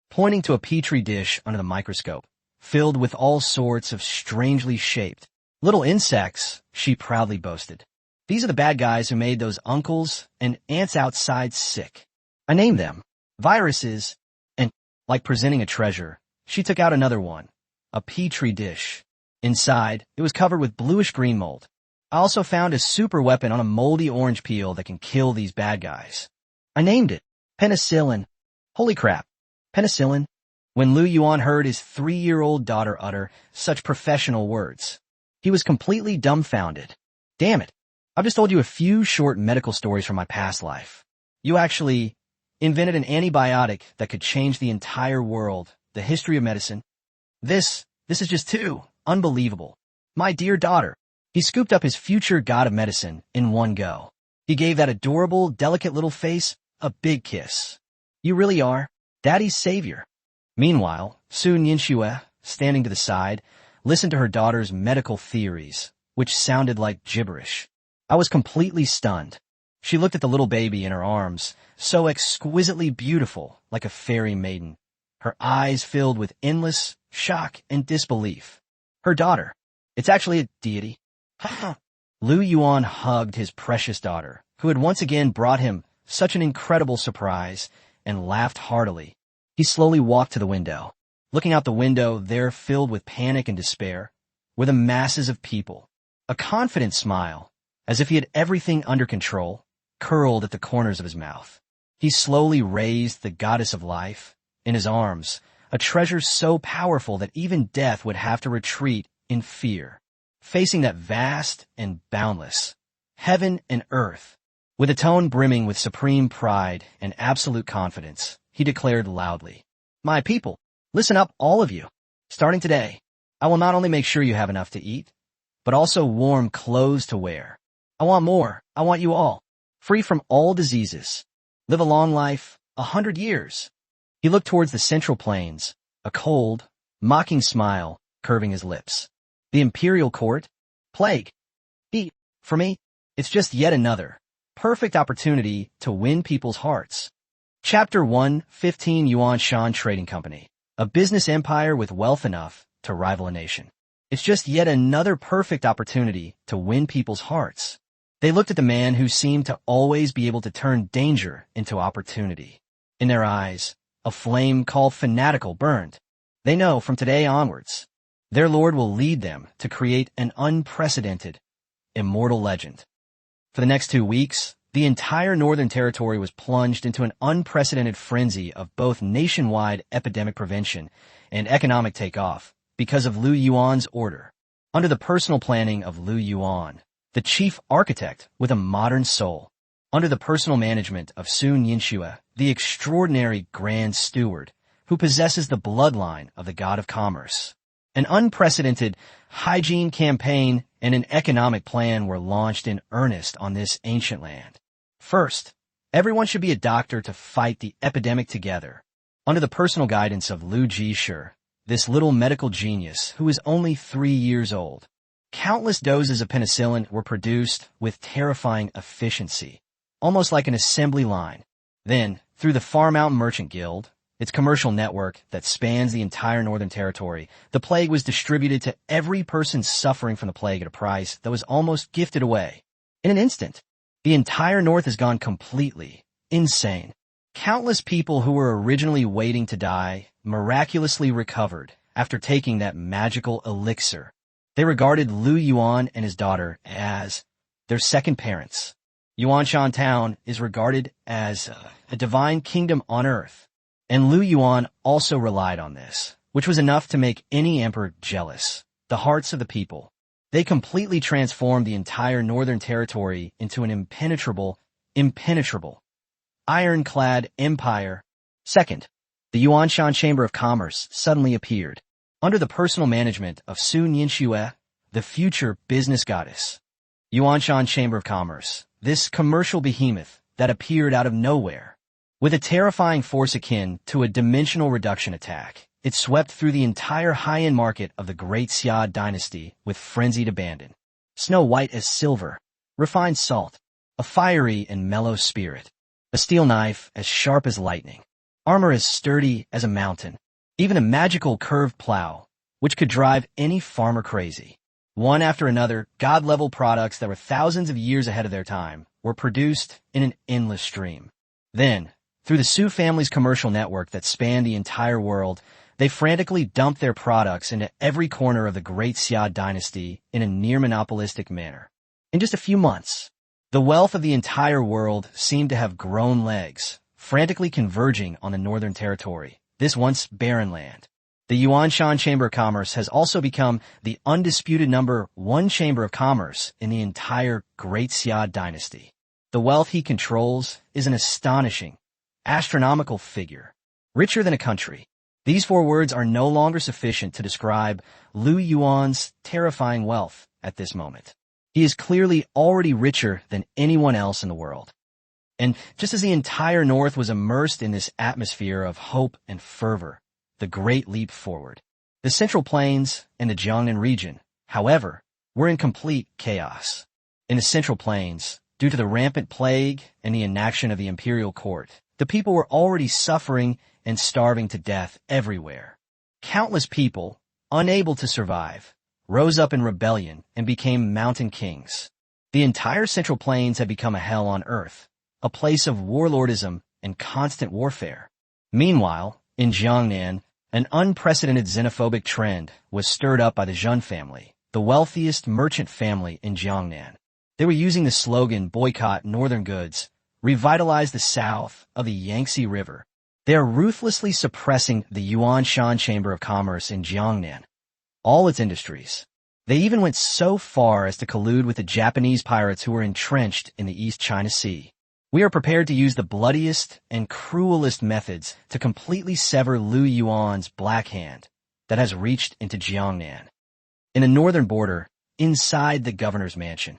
Pointing to a petri dish under the microscope, filled with all sorts of strangely shaped little insects, she proudly boasted. These are the bad guys who made those uncles and aunts outside sick. I named them viruses, and, like presenting a treasure, she took out another one, a petri dish. Inside, it was covered with bluish-green mold. I also found a super weapon on a moldy orange peel that can kill these bad guys. I named it penicillin. Holy crap, penicillin. When Lu Yuan heard his 3-year-old daughter utter such professional words, he was completely dumbfounded. Damn it, I've just told you a few short medical stories from my past life. You actually invented an antibiotic that could change the entire world, the history of medicine. This is just too unbelievable. My dear daughter. He scooped up his future god of medicine in one go. He gave that adorable, delicate little face a big kiss. You really are Daddy's savior. Meanwhile, Su Yinxue, standing to the side, listened to her daughter's medical theories, which sounded like gibberish. I was completely stunned. She looked at the little baby in her arms, so exquisitely beautiful, like a fairy maiden. Her eyes filled with endless shock and disbelief. Her daughter. It's actually a deity. Lu Yuan hugged his precious daughter, who had once again brought him such an incredible surprise, and laughed heartily. He slowly walked to the window. Looking out the window, there, filled with panic and despair, were the masses of people. A confident smile, as if he had everything under control, curled at the corners of his mouth. He slowly raised the goddess of life in his arms, a treasure so powerful that even death would have to retreat in fear. Facing that vast and boundless heaven and earth, with a tone brimming with supreme pride and absolute confidence, he declared loudly, "My people, listen up, all of you. Starting today, I will not only make sure you have enough to eat, but also warm clothes to wear. I want more. I want you all, free from all diseases. Live a long life, 100 years. He looked towards the central plains, a cold, mocking smile curving his lips. The imperial court? Plague. For me, it's just yet another perfect opportunity to win people's hearts. Chapter 1:15 Yuan Shan Trading Company, a business empire with wealth enough to rival a nation. It's just yet another perfect opportunity to win people's hearts. They looked at the man who seemed to always be able to turn danger into opportunity. In their eyes, a flame called fanatical burned. They know from today onwards, their Lord will lead them to create an unprecedented, immortal legend. For the next 2 weeks, the entire Northern Territory was plunged into an unprecedented frenzy of both nationwide epidemic prevention and economic takeoff because of Lu Yuan's order. Under the personal planning of Lu Yuan, the chief architect with a modern soul, under the personal management of Su Yinxue, the extraordinary grand steward who possesses the bloodline of the god of commerce. An unprecedented hygiene campaign and an economic plan were launched in earnest on this ancient land. First, everyone should be a doctor to fight the epidemic together. Under the personal guidance of Lu Jishu, this little medical genius who is only 3 years old, countless doses of penicillin were produced with terrifying efficiency, almost like an assembly line. Then, through the Far Mountain Merchant Guild, its commercial network that spans the entire Northern Territory, the plague was distributed to every person suffering from the plague at a price that was almost gifted away. In an instant, the entire North has gone completely insane. Countless people who were originally waiting to die miraculously recovered after taking that magical elixir. They regarded Lu Yuan and his daughter as their second parents. Yuanshan Town is regarded as a divine kingdom on earth, and Lu Yuan also relied on this, which was enough to make any emperor jealous. The hearts of the people. They completely transformed the entire Northern Territory into an impenetrable, ironclad empire. Second, the Yuanshan Chamber of Commerce suddenly appeared, under the personal management of Su Nianxue, the future business goddess. Yuanshan Chamber of Commerce, this commercial behemoth that appeared out of nowhere. With a terrifying force akin to a dimensional reduction attack, it swept through the entire high-end market of the Great Xia dynasty with frenzied abandon. Snow white as silver, refined salt, a fiery and mellow spirit, a steel knife as sharp as lightning, armor as sturdy as a mountain, even a magical curved plow, which could drive any farmer crazy. One after another, god-level products that were thousands of years ahead of their time were produced in an endless stream. Then, through the Su family's commercial network that spanned the entire world, they frantically dumped their products into every corner of the Great Xia dynasty in a near-monopolistic manner. In just a few months, the wealth of the entire world seemed to have grown legs, frantically converging on the Northern Territory, this once barren land. The Yuanshan Chamber of Commerce has also become the undisputed number one chamber of commerce in the entire Great Xia dynasty. The wealth he controls is an astonishing, astronomical figure, richer than a country. These four words are no longer sufficient to describe Lu Yuan's terrifying wealth at this moment. He is clearly already richer than anyone else in the world. And just as the entire North was immersed in this atmosphere of hope and fervor, the great leap forward. The Central Plains and the Jiangnan region, however, were in complete chaos. In the Central Plains, due to the rampant plague and the inaction of the imperial court, the people were already suffering and starving to death everywhere. Countless people, unable to survive, rose up in rebellion and became mountain kings. The entire Central Plains had become a hell on earth, a place of warlordism and constant warfare. Meanwhile, in Jiangnan, an unprecedented xenophobic trend was stirred up by the Zhen family, the wealthiest merchant family in Jiangnan. They were using the slogan "Boycott Northern Goods, revitalize the south of the Yangtze River." They are ruthlessly suppressing the Yuanshan Chamber of Commerce in Jiangnan, all its industries. They even went so far as to collude with the Japanese pirates who were entrenched in the East China Sea. We are prepared to use the bloodiest and cruelest methods to completely sever Lu Yuan's black hand that has reached into Jiangnan. In the northern border, inside the governor's mansion,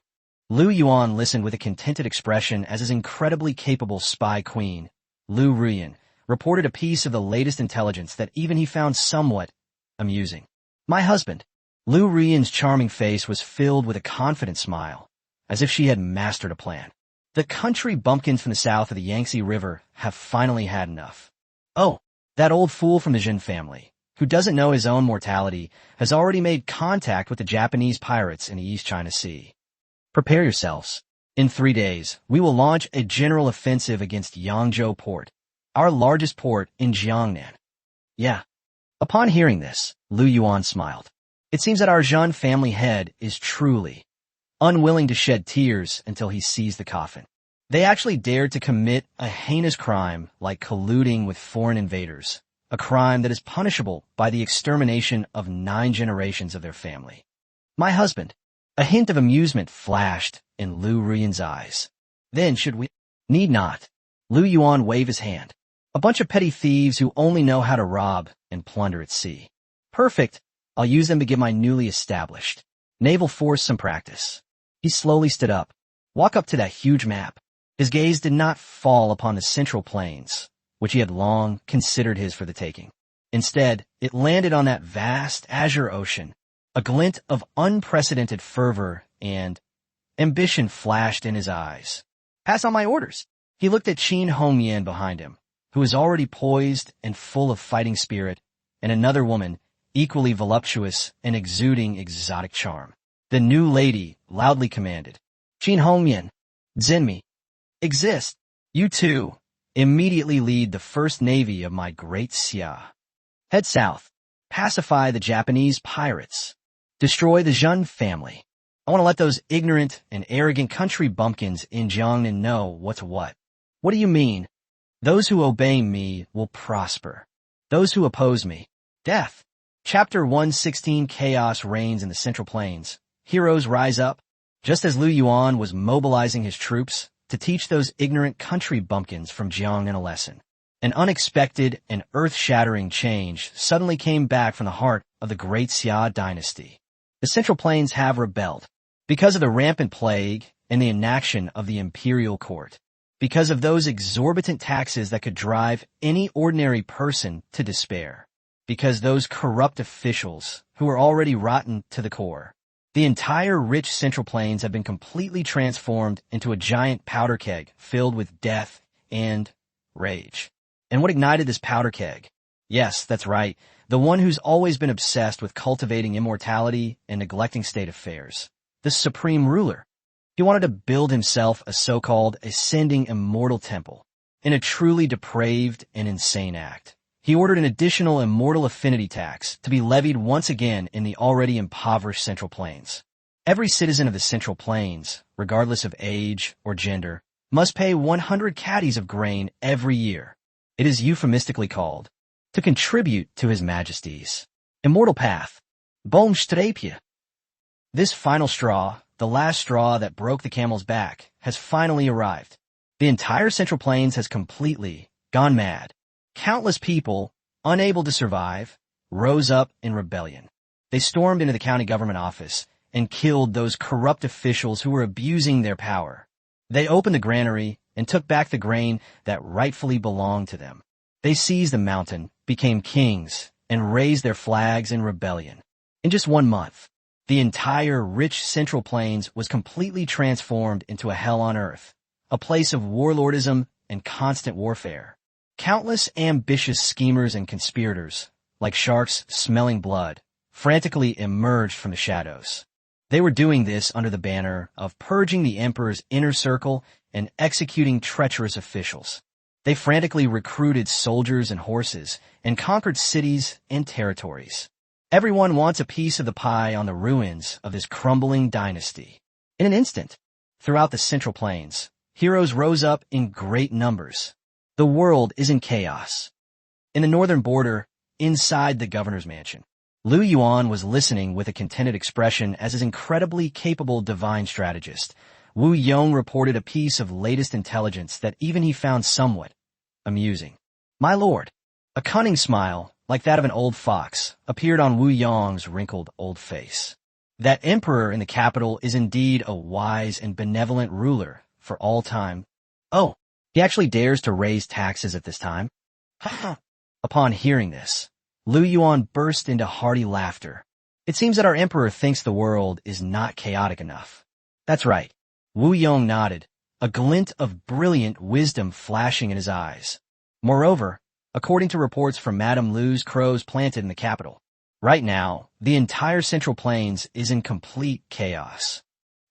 Lu Yuan listened with a contented expression as his incredibly capable spy queen, Lu Yuan, reported a piece of the latest intelligence that even he found somewhat amusing. "My husband." Lu Yuan's charming face was filled with a confident smile, as if she had mastered a plan. "The country bumpkins from the south of the Yangtze River have finally had enough. Oh, that old fool from the Zhen family, who doesn't know his own mortality, has already made contact with the Japanese pirates in the East China Sea. Prepare yourselves. In 3 days, we will launch a general offensive against Yangzhou Port, our largest port in Jiangnan." Yeah. Upon hearing this, Lu Yuan smiled. It seems that our Zhen family head is truly unwilling to shed tears until he sees the coffin. They actually dared to commit a heinous crime like colluding with foreign invaders, a crime that is punishable by the extermination of 9 generations of their family. "My husband." A hint of amusement flashed in Lu Yuan's eyes. "Then should we?" "Need not." Lu Yuan waved his hand. "A bunch of petty thieves who only know how to rob and plunder at sea. Perfect. I'll use them to give my newly established naval force some practice." He slowly stood up, walked up to that huge map. His gaze did not fall upon the Central Plains, which he had long considered his for the taking. Instead, it landed on that vast azure ocean. A glint of unprecedented fervor and ambition flashed in his eyes. "Pass on my orders." He looked at Qin Hongyan behind him, who is already poised and full of fighting spirit, and another woman, equally voluptuous and exuding exotic charm. The new lady loudly commanded, "Jin Hongmian, Zenmi, exist. You two immediately lead the first navy of my great Xia. Head south, pacify the Japanese pirates, destroy the Zhun family. I want to let those ignorant and arrogant country bumpkins in Jiangnan know what's what." "What do you mean?" "Those who obey me will prosper. Those who oppose me, death." Chapter 116. Chaos reigns in the Central Plains. Heroes rise up. Just as Lu Yuan was mobilizing his troops to teach those ignorant country bumpkins from Jiangnan a lesson, an unexpected and earth-shattering change suddenly came back from the heart of the great Xia dynasty. The Central Plains have rebelled because of the rampant plague and the inaction of the imperial court, because of those exorbitant taxes that could drive any ordinary person to despair, because those corrupt officials who were already rotten to the core. The entire rich Central Plains have been completely transformed into a giant powder keg filled with death and rage. And what ignited this powder keg? Yes, that's right, the one who's always been obsessed with cultivating immortality and neglecting state affairs. The supreme ruler. He wanted to build himself a so-called ascending immortal temple. In a truly depraved and insane act, he ordered an additional immortal affinity tax to be levied once again in the already impoverished Central Plains. Every citizen of the Central Plains, regardless of age or gender, must pay 100 caddies of grain every year. It is euphemistically called to contribute to His Majesty's immortal path. Boomstrapje. This final straw, the last straw that broke the camel's back, has finally arrived. The entire Central Plains has completely gone mad. Countless people, unable to survive, rose up in rebellion. They stormed into the county government office and killed those corrupt officials who were abusing their power. They opened the granary and took back the grain that rightfully belonged to them. They seized the mountain, became kings, and raised their flags in rebellion. In just 1 month, the entire rich Central Plains was completely transformed into a hell on earth, a place of warlordism and constant warfare. Countless ambitious schemers and conspirators, like sharks smelling blood, frantically emerged from the shadows. They were doing this under the banner of purging the emperor's inner circle and executing treacherous officials. They frantically recruited soldiers and horses and conquered cities and territories. Everyone wants a piece of the pie on the ruins of this crumbling dynasty. In an instant, throughout the Central Plains, heroes rose up in great numbers. The world is in chaos. In the northern border, inside the governor's mansion, Lu Yuan was listening with a contented expression as his incredibly capable divine strategist, Wu Yong, reported a piece of latest intelligence that even he found somewhat amusing. "My lord," a cunning smile, like that of an old fox, appeared on Wu Yong's wrinkled old face. "That emperor in the capital is indeed a wise and benevolent ruler for all time. Oh, he actually dares to raise taxes at this time?" Upon hearing this, Lu Yuan burst into hearty laughter. "It seems that our emperor thinks the world is not chaotic enough." "That's right." Wu Yong nodded, a glint of brilliant wisdom flashing in his eyes. "Moreover, according to reports from Madame Lu's crows planted in the capital, right now, the entire Central Plains is in complete chaos.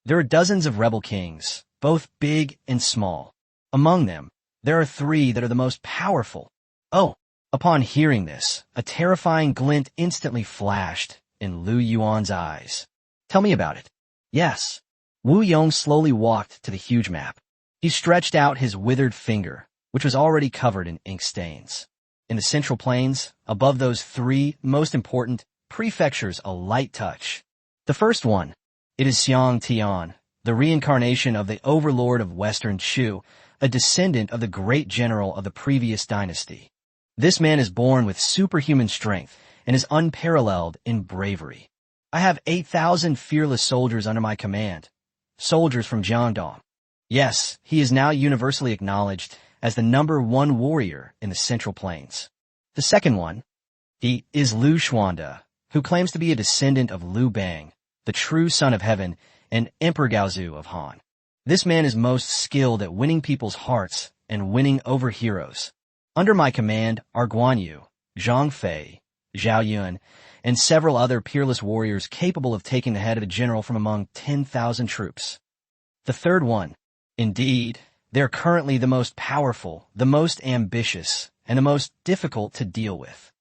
There are dozens of rebel kings, both big and small. Among them, there are 3 that are the most powerful." "Oh!" Upon hearing this, a terrifying glint instantly flashed in Lu Yuan's eyes. "Tell me about it." "Yes." Wu Yong slowly walked to the huge map. He stretched out his withered finger, which was already covered in ink stains. In the Central Plains, above those 3 most important prefectures, a light touch. The first one, it is Xiang Tian, the reincarnation of the overlord of Western Chu, a descendant of the great general of the previous dynasty. This man is born with superhuman strength and is unparalleled in bravery. I have 8,000 fearless soldiers under my command, soldiers from Jiangdong. Yes, he is now universally acknowledged as the #1 warrior in the Central Plains. The second one, he is Lu Xuanda, who claims to be a descendant of Lu Bang, the true son of heaven, and Emperor Gaozu of Han. This man is most skilled at winning people's hearts and winning over heroes. Under my command are Guan Yu, Zhang Fei, Zhao Yun, and several other peerless warriors capable of taking the head of a general from among 10,000 troops. The third one. Indeed, they're currently the most powerful, the most ambitious, and the most difficult to deal with.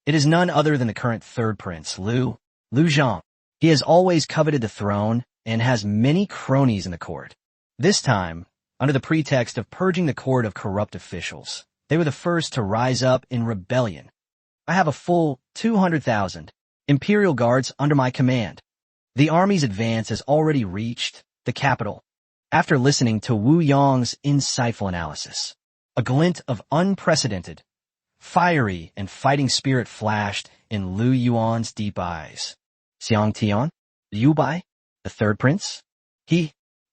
It is none other than the current third prince, Lu Zhang. He has always coveted the throne and has many cronies in the court. This time, under the pretext of purging the court of corrupt officials, they were the first to rise up in rebellion. I have a full 200,000 imperial guards under my command. The army's advance has already reached the capital. After listening to Wu Yong's insightful analysis, a glint of unprecedented, fiery and fighting spirit flashed in Lu Yuan's deep eyes. Xiang Tian? Liu Bai? The third prince?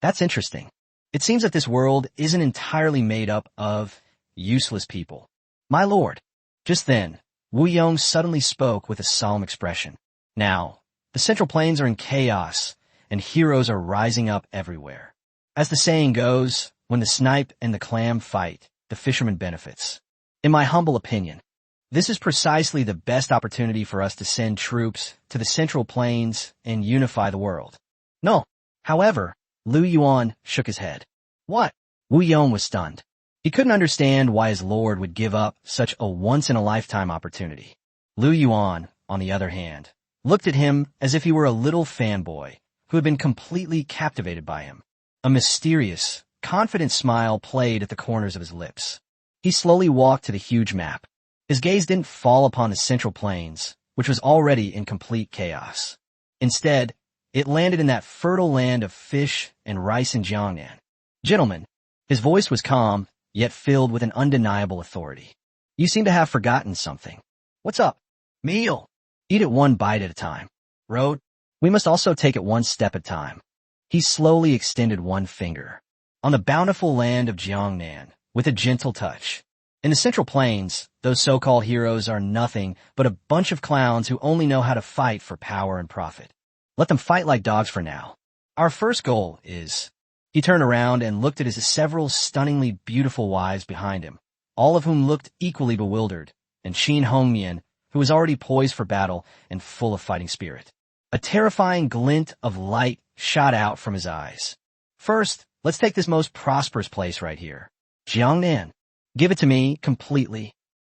That's interesting. It seems that this world isn't entirely made up of useless people. My lord. Just then, Wu Yong suddenly spoke with a solemn expression. Now, the Central Plains are in chaos, and heroes are rising up everywhere. As the saying goes, when the snipe and the clam fight, the fisherman benefits. In my humble opinion, this is precisely the best opportunity for us to send troops to the Central Plains and unify the world. No. However, Lu Yuan shook his head. What? Wu Yong was stunned. He couldn't understand why his lord would give up such a once-in-a-lifetime opportunity. Lu Yuan, on the other hand, looked at him as if he were a little fanboy who had been completely captivated by him. A mysterious, confident smile played at the corners of his lips. He slowly walked to the huge map. His gaze didn't fall upon the Central Plains, which was already in complete chaos. Instead, it landed in that fertile land of fish and rice in Jiangnan. Gentlemen, his voice was calm, yet filled with an undeniable authority. You seem to have forgotten something. What's up? Meal. Eat it one bite at a time. Road. We must also take it one step at a time. He slowly extended one finger. On the bountiful land of Jiangnan, with a gentle touch. In the Central Plains, those so-called heroes are nothing but a bunch of clowns who only know how to fight for power and profit. Let them fight like dogs for now. Our first goal is... He turned around and looked at his several stunningly beautiful wives behind him, all of whom looked equally bewildered, and Qin Hongmian, who was already poised for battle and full of fighting spirit. A terrifying glint of light shot out from his eyes. First, let's take this most prosperous place right here. Jiangnan. Give it to me completely.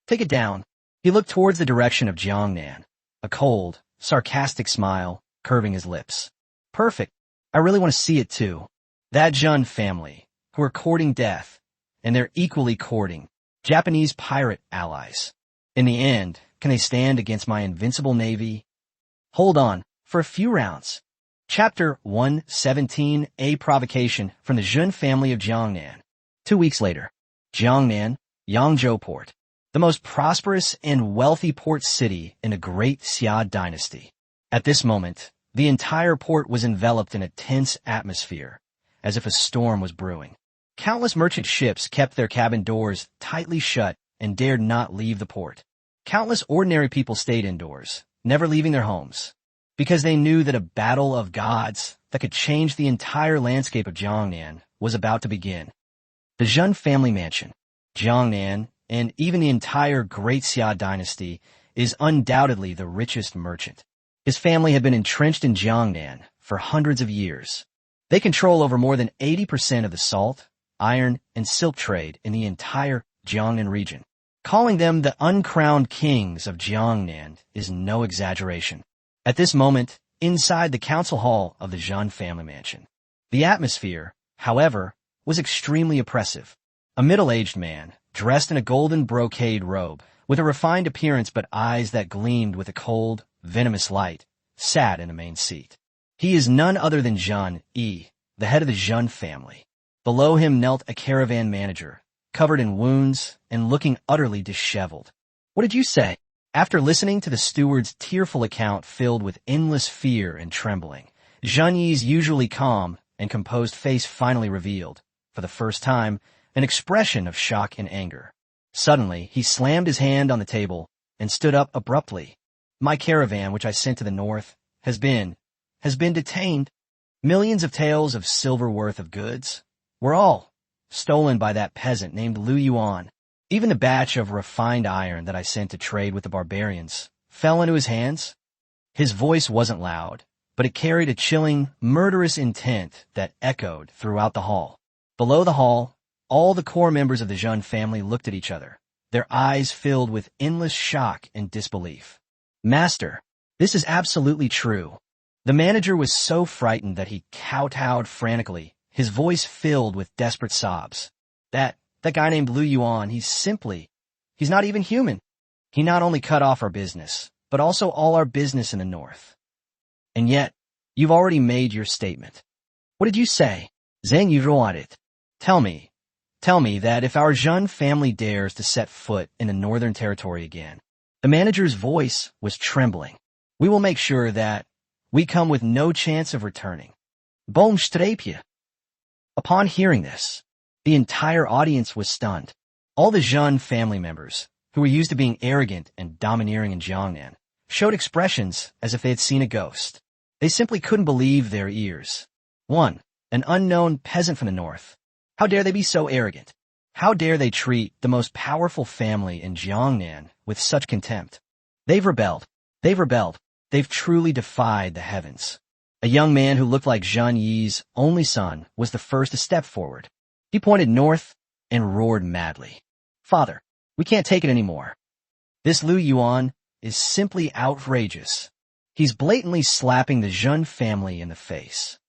Take it down. He looked towards the direction of Jiangnan, a cold, sarcastic smile curving his lips. Perfect. I really want to see it too. That Zhun family, who are courting death, and they're equally courting Japanese pirate allies. In the end, can they stand against my invincible navy? Hold on, for a few rounds. Chapter 117, A Provocation from the Zhun family of Jiangnan. 2 weeks later, Jiangnan, Yangzhou Port, the most prosperous and wealthy port city in the Great Xia dynasty. At this moment, the entire port was enveloped in a tense atmosphere, as if a storm was brewing. Countless merchant ships kept their cabin doors tightly shut and dared not leave the port. Countless ordinary people stayed indoors, never leaving their homes, because they knew that a battle of gods that could change the entire landscape of Jiangnan was about to begin. The Zhun family mansion, Jiangnan, and even the entire Great Xia dynasty is undoubtedly the richest merchant. His family had been entrenched in Jiangnan for hundreds of years. They control over more than 80% of the salt, iron, and silk trade in the entire Jiangnan region. Calling them the uncrowned kings of Jiangnan is no exaggeration. At this moment, inside the council hall of the Zhun family mansion, the atmosphere, however, was extremely oppressive. A middle-aged man, dressed in a golden brocade robe, with a refined appearance but eyes that gleamed with a cold, venomous light, sat in the main seat. He is none other than Zhun Yi, the head of the Zhun family. Below him knelt a caravan manager, covered in wounds and looking utterly disheveled. What did you say? After listening to the steward's tearful account filled with endless fear and trembling, Zhun Yi's usually calm and composed face finally revealed, for the first time, an expression of shock and anger. Suddenly, he slammed his hand on the table and stood up abruptly. My caravan, which I sent to the north, has been detained. Millions of taels of silver worth of goods were all stolen by that peasant named Lu Yuan. Even the batch of refined iron that I sent to trade with the barbarians fell into his hands. His voice wasn't loud, but it carried a chilling, murderous intent that echoed throughout the hall. Below the hall, all the core members of the Zhen family looked at each other, their eyes filled with endless shock and disbelief. Master, this is absolutely true. The manager was so frightened that he kowtowed frantically, his voice filled with desperate sobs. That guy named Lu Yuan, he's not even human. He not only cut off our business, but also all our business in the north. And yet, you've already made your statement. What did you say? Xinghua. Tell me that if our Zhen family dares to set foot in the northern territory again. The manager's voice was trembling. We will make sure that we come with no chance of returning. Boomstrapje. Upon hearing this, the entire audience was stunned. All the Zhen family members, who were used to being arrogant and domineering in Jiangnan, showed expressions as if they had seen a ghost. They simply couldn't believe their ears. 1. An unknown peasant from the north. How dare they be so arrogant? How dare they treat the most powerful family in Jiangnan with such contempt? They've rebelled. They've truly defied the heavens. A young man who looked like Zhen Yi's only son was the first to step forward. He pointed north and roared madly. Father, we can't take it anymore. This Lu Yuan is simply outrageous. He's blatantly slapping the Zhen family in the face.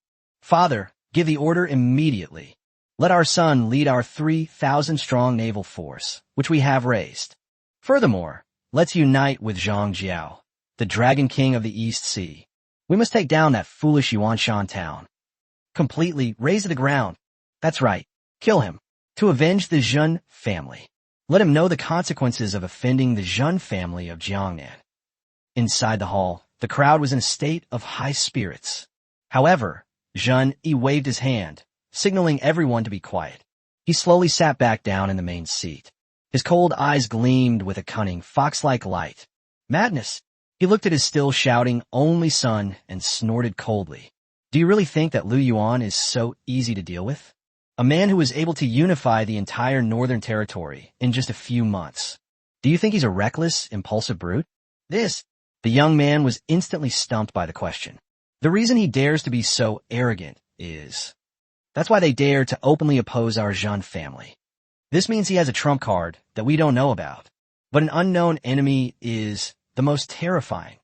Father, give the order immediately. Let our son lead our 3,000-strong naval force, which we have raised. Furthermore, let's unite with Zhang Jiao, the Dragon King of the East Sea. We must take down that foolish Yuanshan town. Completely raze to the ground. That's right. Kill him. To avenge the Zhen family. Let him know the consequences of offending the Zhen family of Jiangnan. Inside the hall, the crowd was in a state of high spirits. However, Zhen Yi waved his hand, signaling everyone to be quiet. He slowly sat back down in the main seat. His cold eyes gleamed with a cunning, fox-like light. Madness! He looked at his still shouting only son and snorted coldly. Do you really think that Lu Yuan is so easy to deal with? A man who was able to unify the entire northern territory in just a few months. Do you think he's a reckless, impulsive brute? The young man was instantly stumped by the question. The reason he dares to be so arrogant is... That's why they dare to openly oppose our Zhen family. This means he has a trump card that we don't know about. But an unknown enemy is the most terrifying.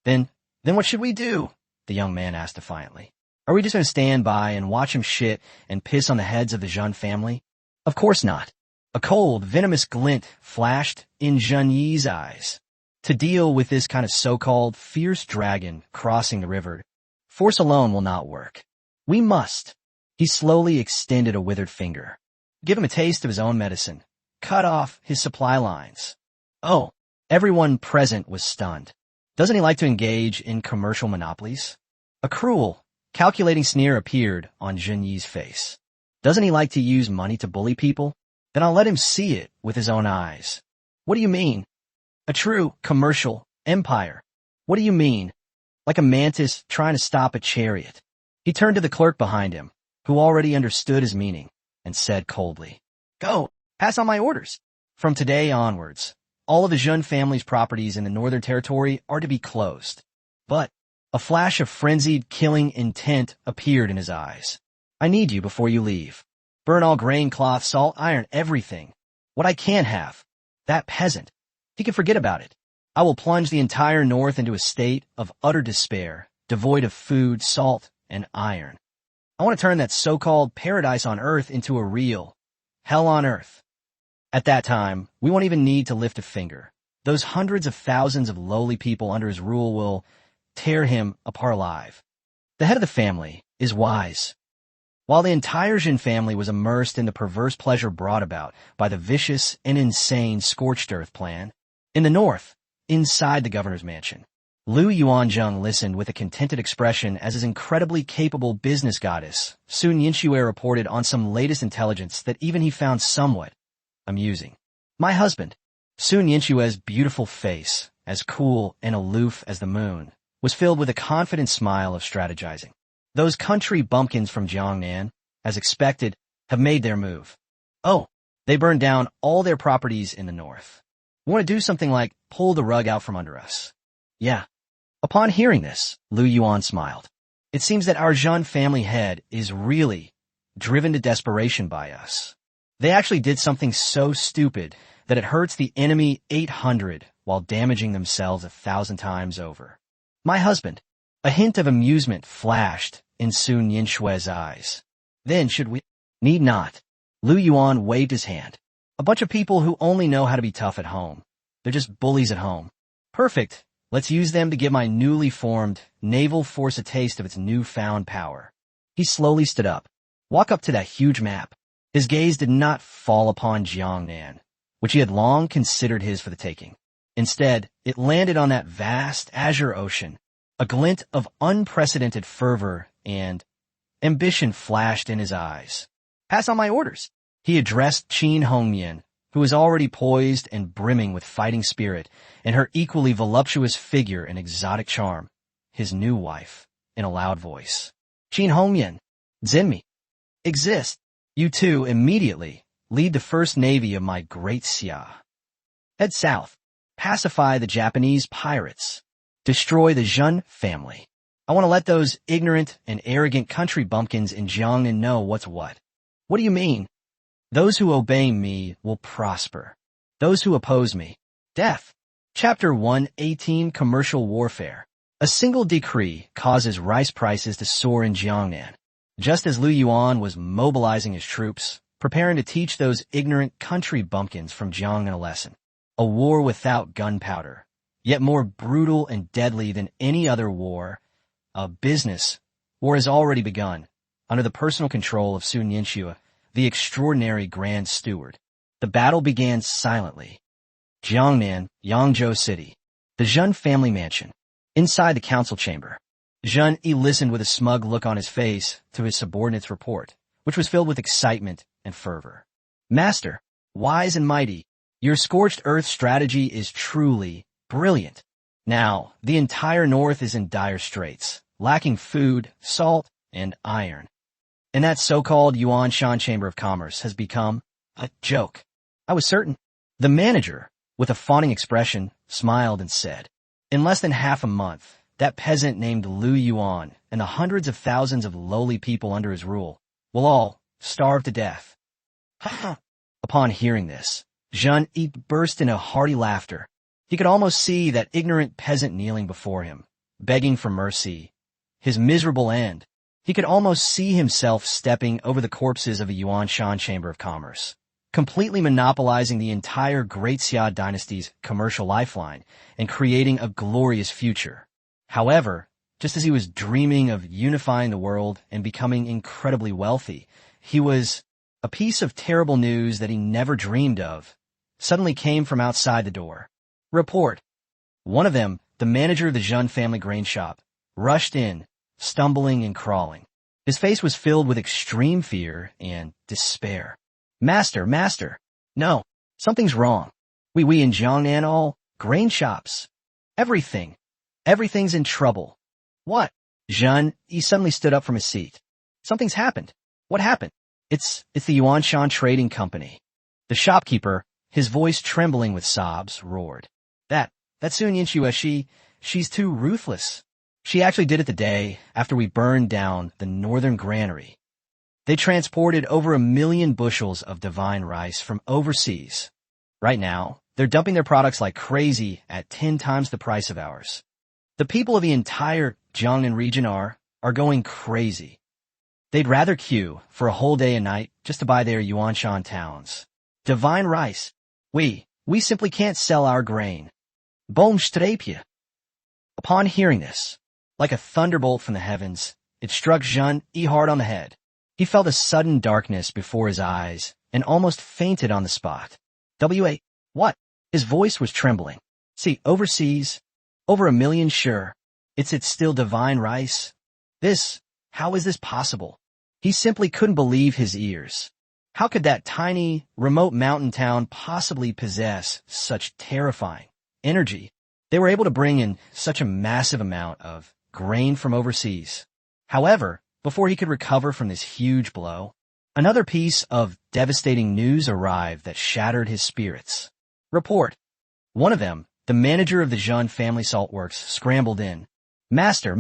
Then what should we do? The young man asked defiantly. Are we just going to stand by and watch him shit and piss on the heads of the Zhen family? Of course not. A cold, venomous glint flashed in Zhen Yi's eyes. To deal with this kind of so-called fierce dragon crossing the river, force alone will not work. We must. He slowly extended a withered finger. Give him a taste of his own medicine. Cut off his supply lines. Oh, everyone present was stunned. Doesn't he like to engage in commercial monopolies? A cruel, calculating sneer appeared on Zhen Yi's face. Doesn't he like to use money to bully people? Then I'll let him see it with his own eyes. What do you mean? A true commercial empire. What do you mean? Like a mantis trying to stop a chariot. He turned to the clerk behind him, who already understood his meaning, and said coldly, Go, pass on my orders. From today onwards, all of the Zhen family's properties in the Northern Territory are to be closed. But a flash of frenzied, killing intent appeared in his eyes. I need you before you leave. Burn all grain, cloth, salt, iron, everything. What I can't have. That peasant. He can forget about it. I will plunge the entire North into a state of utter despair, devoid of food, salt, and iron. I want to turn that so-called paradise on earth into a real hell on earth. At that time, we won't even need to lift a finger. Those hundreds of thousands of lowly people under his rule will tear him apart alive. The head of the family is wise. While the entire Jin family was immersed in the perverse pleasure brought about by the vicious and insane scorched earth plan, in the north, inside the governor's mansion, Lu Yuanzheng listened with a contented expression as his incredibly capable business goddess, Sun Yinxue, reported on some latest intelligence that even he found somewhat amusing. My husband, Sun Yinxue's beautiful face, as cool and aloof as the moon, was filled with a confident smile of strategizing. Those country bumpkins from Jiangnan, as expected, have made their move. Oh, They burned down all their properties in the north. We want to do something like pull the rug out from under us. Yeah. Upon hearing this, Lu Yuan smiled. It seems that our Zhen family head is really driven to desperation by us. They actually did something so stupid that it hurts the enemy 800 while damaging themselves 1,000 times over. My husband. A hint of amusement flashed in Sun Yinshui's eyes. Then should we? Need not. Lu Yuan waved his hand. A bunch of people who only know how to be tough at home. They're just bullies at home. Perfect. Let's use them to give my newly formed naval force a taste of its newfound power. He slowly stood up. Walk up to that huge map. His gaze did not fall upon Jiangnan, which he had long considered his for the taking. Instead, it landed on that vast azure ocean. A glint of unprecedented fervor and ambition flashed in his eyes. Pass on my orders. He addressed Qin Hongmian, who was already poised and brimming with fighting spirit, and her equally voluptuous figure and exotic charm, his new wife, in a loud voice. Qin Hongmian, Zenmi, exist. You two immediately lead the first navy of my great Xia. Head south. Pacify the Japanese pirates. Destroy the Zhen family. I want to let those ignorant and arrogant country bumpkins in Jiangnan know what's what. What do you mean? Those who obey me will prosper. Those who oppose me, death. Chapter 118 Commercial Warfare. A single decree causes rice prices to soar in Jiangnan. Just as Lu Yuan was mobilizing his troops, preparing to teach those ignorant country bumpkins from Jiangnan a lesson. A war without gunpowder, yet more brutal and deadly than any other war. A business war has already begun, under the personal control of Sun Yinshua, the extraordinary Grand Steward. The battle began silently. Jiangnan, Yangzhou City. The Zhen family mansion. Inside the council chamber. Zhen Yi listened with a smug look on his face to his subordinate's report, which was filled with excitement and fervor. Master, wise and mighty, your scorched earth strategy is truly brilliant. Now, the entire north is in dire straits, lacking food, salt, and iron. And that so-called Yuanshan Chamber of Commerce has become a joke. I was certain. The manager, with a fawning expression, smiled and said, in less than half a month, that peasant named Lu Yuan and the hundreds of thousands of lowly people under his rule will all starve to death. Upon hearing this, Zhen Yi burst into hearty laughter. He could almost see that ignorant peasant kneeling before him, begging for mercy. His miserable end. He could almost see himself stepping over the corpses of a Yuanshan Chamber of Commerce, completely monopolizing the entire Great Xia dynasty's commercial lifeline and creating a glorious future. However, just as he was dreaming of unifying the world and becoming incredibly wealthy, a piece of terrible news that he never dreamed of suddenly came from outside the door. Report. One of them, the manager of the Zhen family grain shop, rushed in, stumbling and crawling. His face was filled with extreme fear and despair. Master, no, something's wrong. We in Jiangnan all, grain shops, everything's in trouble. What? Zhen, he suddenly stood up from his seat. Something's happened. What happened? It's the Yuanshan Trading Company. The shopkeeper, his voice trembling with sobs, roared. That Sun Yinshua, she's too ruthless. She actually did it the day after we burned down the northern granary. They transported over 1 million bushels of divine rice from overseas. Right now, they're dumping their products like crazy at 10 times the price of ours. The people of the entire Jiangnan region are going crazy. They'd rather queue for a whole day and night just to buy their Yuanshan towns. Divine rice. We simply can't sell our grain. Boomstrapje. Upon hearing this, like a thunderbolt from the heavens, it struck Zhen Yi hard on the head. He felt a sudden darkness before his eyes and almost fainted on the spot. What? His voice was trembling. See, overseas, over 1 million sure. It's still divine rice. How is this possible? He simply couldn't believe his ears. How could that tiny, remote mountain town possibly possess such terrifying energy? They were able to bring in such a massive amount of grain from overseas. However, before he could recover from this huge blow, another piece of devastating news arrived that shattered his spirits. Report. One of them, the manager of the Zhen family salt works, scrambled in. Master.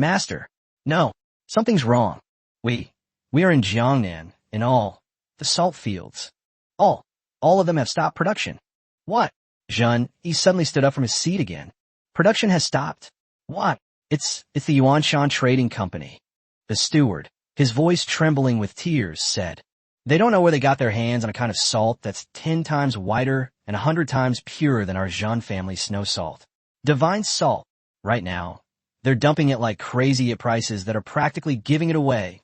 No, something's wrong. We are in Jiangnan, in all the salt fields. All of them have stopped production. What? Zhen, he suddenly stood up from his seat again. Production has stopped. What? It's the Yuanshan Trading Company. The steward, his voice trembling with tears, said, they don't know where they got their hands on a kind of salt that's 10 times whiter and 100 times purer than our Zhen family snow salt. Divine salt. Right now, they're dumping it like crazy at prices that are practically giving it away.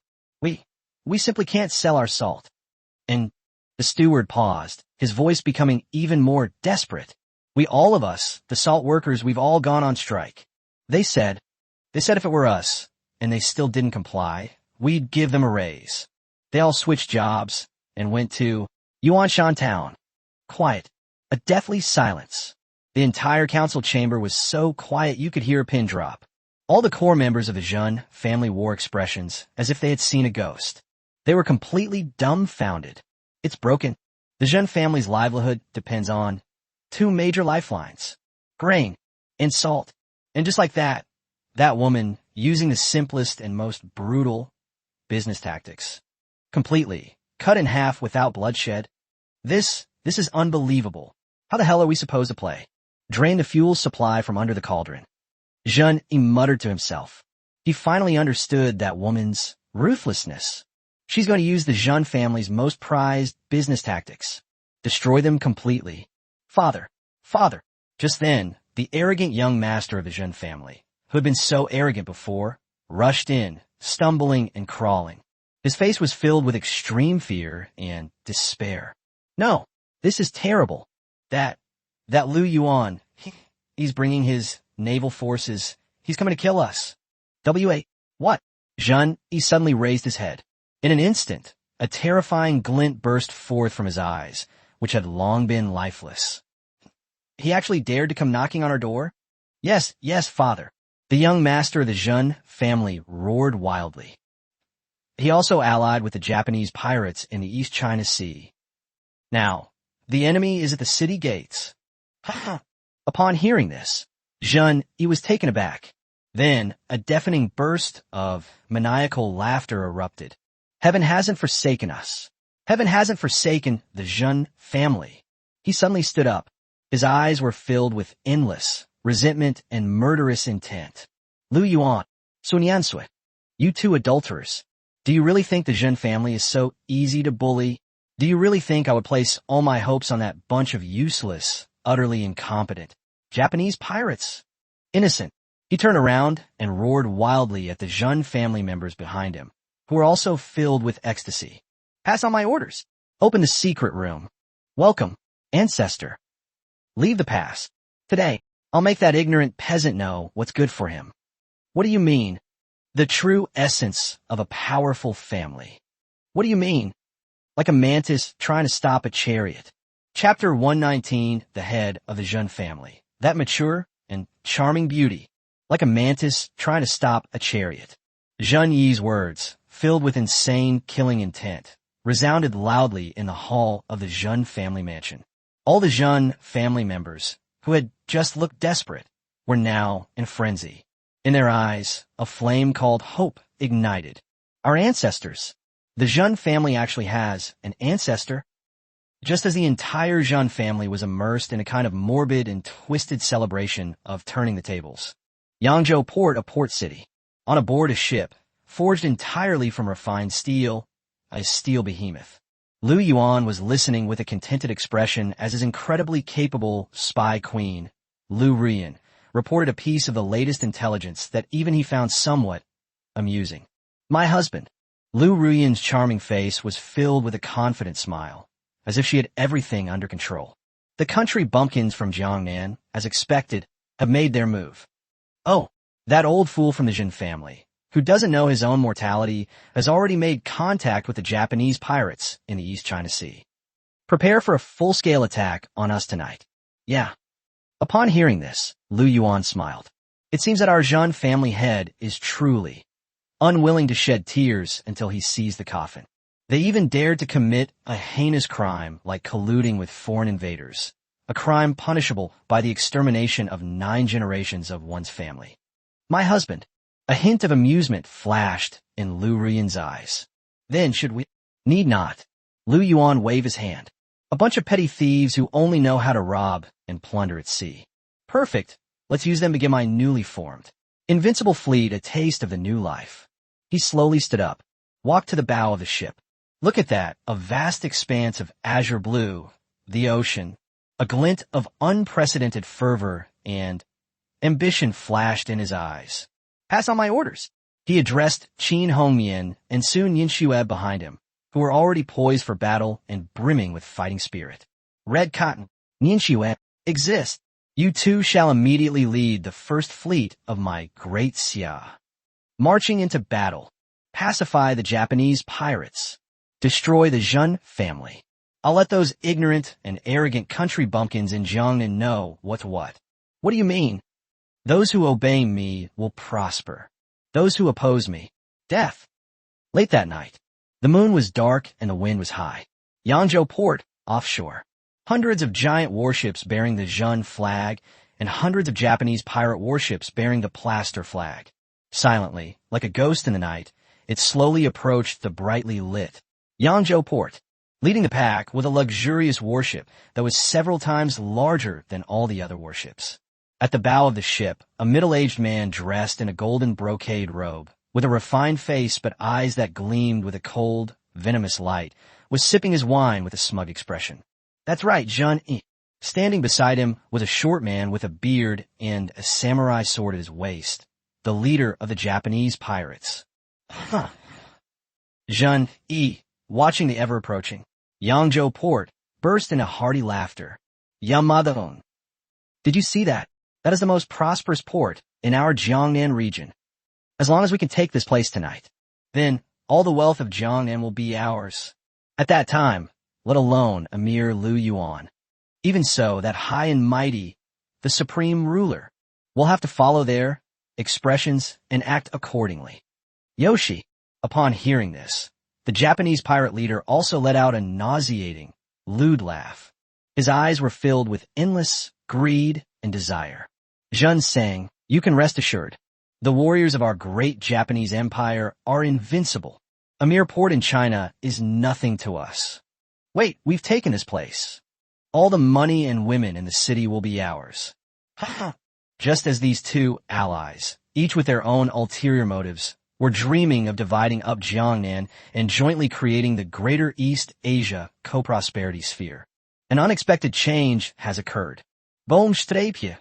We simply can't sell our salt. And the steward paused, his voice becoming even more desperate. All of us, the salt workers, we've all gone on strike. They said if it were us, and they still didn't comply, we'd give them a raise. They all switched jobs and went to Yuanshan town. Quiet. A deathly silence. The entire council chamber was so quiet you could hear a pin drop. All the core members of the Zhen family wore expressions as if they had seen a ghost. They were completely dumbfounded. It's broken. The Zhen family's livelihood depends on 2 major lifelines, grain and salt. And just like that woman, using the simplest and most brutal business tactics, completely cut in half without bloodshed. This is unbelievable. How the hell are we supposed to play? Drain the fuel supply from under the cauldron. Zhen, he muttered to himself. He finally understood that woman's ruthlessness. She's going to use the Zhen family's most prized business tactics. Destroy them completely. Father. Just then, the arrogant young master of the Zhen family, who had been so arrogant before, rushed in, stumbling and crawling. His face was filled with extreme fear and despair. No, this is terrible. That Lu Yuan, he's bringing his naval forces. He's coming to kill us. What? Zhen, he suddenly raised his head. In an instant, a terrifying glint burst forth from his eyes, which had long been lifeless. He actually dared to come knocking on our door? Yes, father. The young master of the Zhen family roared wildly. He also allied with the Japanese pirates in the East China Sea. Now, the enemy is at the city gates. Upon hearing this, Zhen, he was taken aback. Then, a deafening burst of maniacal laughter erupted. Heaven hasn't forsaken us. Heaven hasn't forsaken the Zhen family. He suddenly stood up. His eyes were filled with endless resentment and murderous intent. Lu Yuan, Sun Yansui, you 2 adulterers. Do you really think the Zhen family is so easy to bully? Do you really think I would place all my hopes on that bunch of useless, utterly incompetent Japanese pirates? Innocent. He turned around and roared wildly at the Zhen family members behind him, who were also filled with ecstasy. Pass on my orders. Open the secret room. Welcome, ancestor. Leave the past. Today, I'll make that ignorant peasant know what's good for him. What do you mean? The true essence of a powerful family. What do you mean? Like a mantis trying to stop a chariot. Chapter 119, the head of the Zhen family. That mature and charming beauty. Like a mantis trying to stop a chariot. Zhen Yi's words, filled with insane killing intent, resounded loudly in the hall of the Zhen family mansion. All the Zhen family members, who had just looked desperate, were now in frenzy. In their eyes, a flame called hope ignited. Our ancestors. The Zhen family actually has an ancestor. Just as the entire Zhen family was immersed in a kind of morbid and twisted celebration of turning the tables. Yangzhou port, a port city. On aboard a ship, forged entirely from refined steel, a steel behemoth. Lu Yuan was listening with a contented expression as his incredibly capable spy queen, Lu Yuan, reported a piece of the latest intelligence that even he found somewhat amusing. My husband. Lu Yuan's charming face was filled with a confident smile, as if she had everything under control. The country bumpkins from Jiangnan, as expected, have made their move. Oh, that old fool from the Zhen family, who doesn't know his own mortality, has already made contact with the Japanese pirates in the East China Sea. Prepare for a full-scale attack on us tonight. Yeah. Upon hearing this, Lu Yuan smiled. It seems that our Zhen family head is truly unwilling to shed tears until he sees the coffin. They even dared to commit a heinous crime like colluding with foreign invaders, a crime punishable by the extermination of 9 generations of one's family. My husband. A hint of amusement flashed in Lu Yuan's eyes. Then should we? Need not. Lu Yuan waved his hand. A bunch of petty thieves who only know how to rob and plunder at sea. Perfect. Let's use them to give my newly formed invincible fleet a taste of the new life. He slowly stood up, walked to the bow of the ship. Look at that, a vast expanse of azure blue, the ocean. A glint of unprecedented fervor and ambition flashed in his eyes. Pass on my orders. He addressed Qin Hongmian and soon Yin behind him, who were already poised for battle and brimming with fighting spirit. Red Cotton, Yin exist. You two shall immediately lead the first fleet of my great Xia. Marching into battle. Pacify the Japanese pirates. Destroy the Zhen family. I'll let those ignorant and arrogant country bumpkins in Jiangnan know what's what. What do you mean? Those who obey me will prosper. Those who oppose me, death. Late that night, the moon was dark and the wind was high. Yangzhou port, offshore. Hundreds of giant warships bearing the Zhen flag and hundreds of Japanese pirate warships bearing the plaster flag. Silently, like a ghost in the night, it slowly approached the brightly lit Yangzhou port, leading the pack with a luxurious warship that was several times larger than all the other warships. At the bow of the ship, a middle-aged man dressed in a golden brocade robe, with a refined face but eyes that gleamed with a cold, venomous light, was sipping his wine with a smug expression. That's right, Zhen. Standing beside him was a short man with a beard and a samurai sword at his waist, the leader of the Japanese pirates. Huh. Zhen, watching the ever-approaching Yangzhou port, burst into hearty laughter. Yamadon. Did you see that? That is the most prosperous port in our Jiangnan region. As long as we can take this place tonight, then all the wealth of Jiangnan will be ours. At that time, let alone a mere Lu Yuan. Even so, that high and mighty, the supreme ruler, will have to follow their expressions and act accordingly. Yoshi, upon hearing this, the Japanese pirate leader also let out a nauseating, lewd laugh. His eyes were filled with endless greed and desire. Zhen sang, you can rest assured. The warriors of our great Japanese empire are invincible. A mere port in China is nothing to us. Wait, we've taken this place. All the money and women in the city will be ours. Just as these two allies, each with their own ulterior motives, were dreaming of dividing up Jiangnan and jointly creating the Greater East Asia co-prosperity sphere, an unexpected change has occurred. Boom strapje.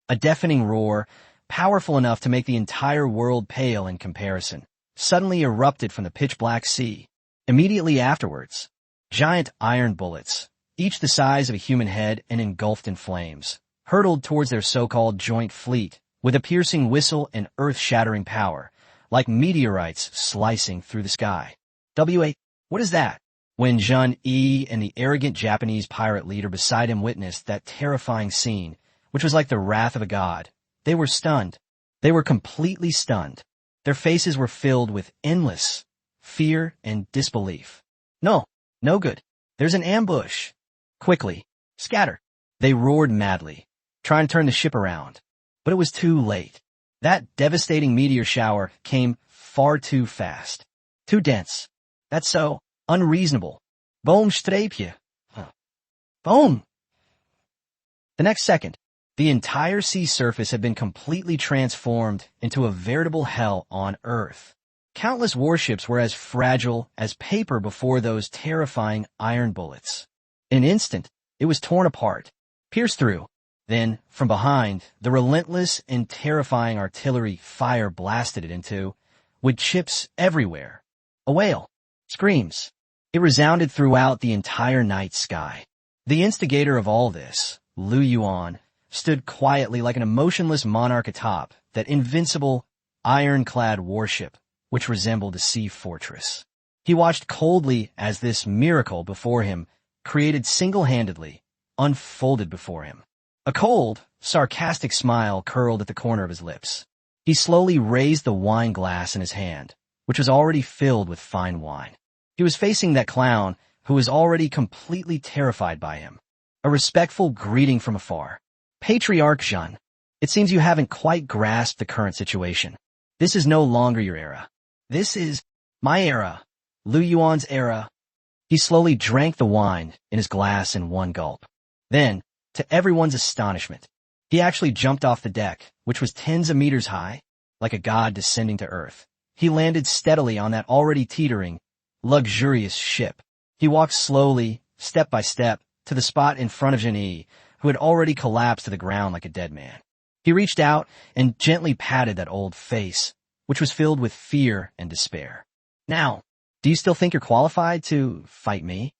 A deafening roar, powerful enough to make the entire world pale in comparison, suddenly erupted from the pitch-black sea. Immediately afterwards, giant iron bullets, each the size of a human head and engulfed in flames, hurtled towards their so-called joint fleet, with a piercing whistle and earth-shattering power, like meteorites slicing through the sky. What is that? When Zhen and the arrogant Japanese pirate leader beside him witnessed that terrifying scene, which was like the wrath of a god, they were stunned. They were completely stunned. Their faces were filled with endless fear and disbelief. No good. There's an ambush. Quickly, scatter. They roared madly, trying to turn the ship around. But it was too late. That devastating meteor shower came far too fast. Too dense. That's so unreasonable. Boom strapje. Boom. The next second, the entire sea surface had been completely transformed into a veritable hell on Earth. Countless warships were as fragile as paper before those terrifying iron bullets. In an instant, it was torn apart, pierced through. Then, from behind, the relentless and terrifying artillery fire blasted it into, with chips everywhere. A wail. Screams. It resounded throughout the entire night sky. The instigator of all this, Lu Yuan, stood quietly like an emotionless monarch atop that invincible, ironclad warship, which resembled a sea fortress. He watched coldly as this miracle before him, created single-handedly, unfolded before him. A cold, sarcastic smile curled at the corner of his lips. He slowly raised the wine glass in his hand, which was already filled with fine wine. He was facing that clown who was already completely terrified by him. A respectful greeting from afar. Patriarch Zhen, it seems you haven't quite grasped the current situation. This is no longer your era. This is my era, Lu Yuan's era. He slowly drank the wine in his glass in one gulp. Then, to everyone's astonishment, he actually jumped off the deck, which was tens of meters high, like a god descending to earth. He landed steadily on that already teetering, luxurious ship. He walked slowly, step by step, to the spot in front of Zhen, who had already collapsed to the ground like a dead man. He reached out and gently patted that old face, which was filled with fear and despair. Now, do you still think you're qualified to fight me?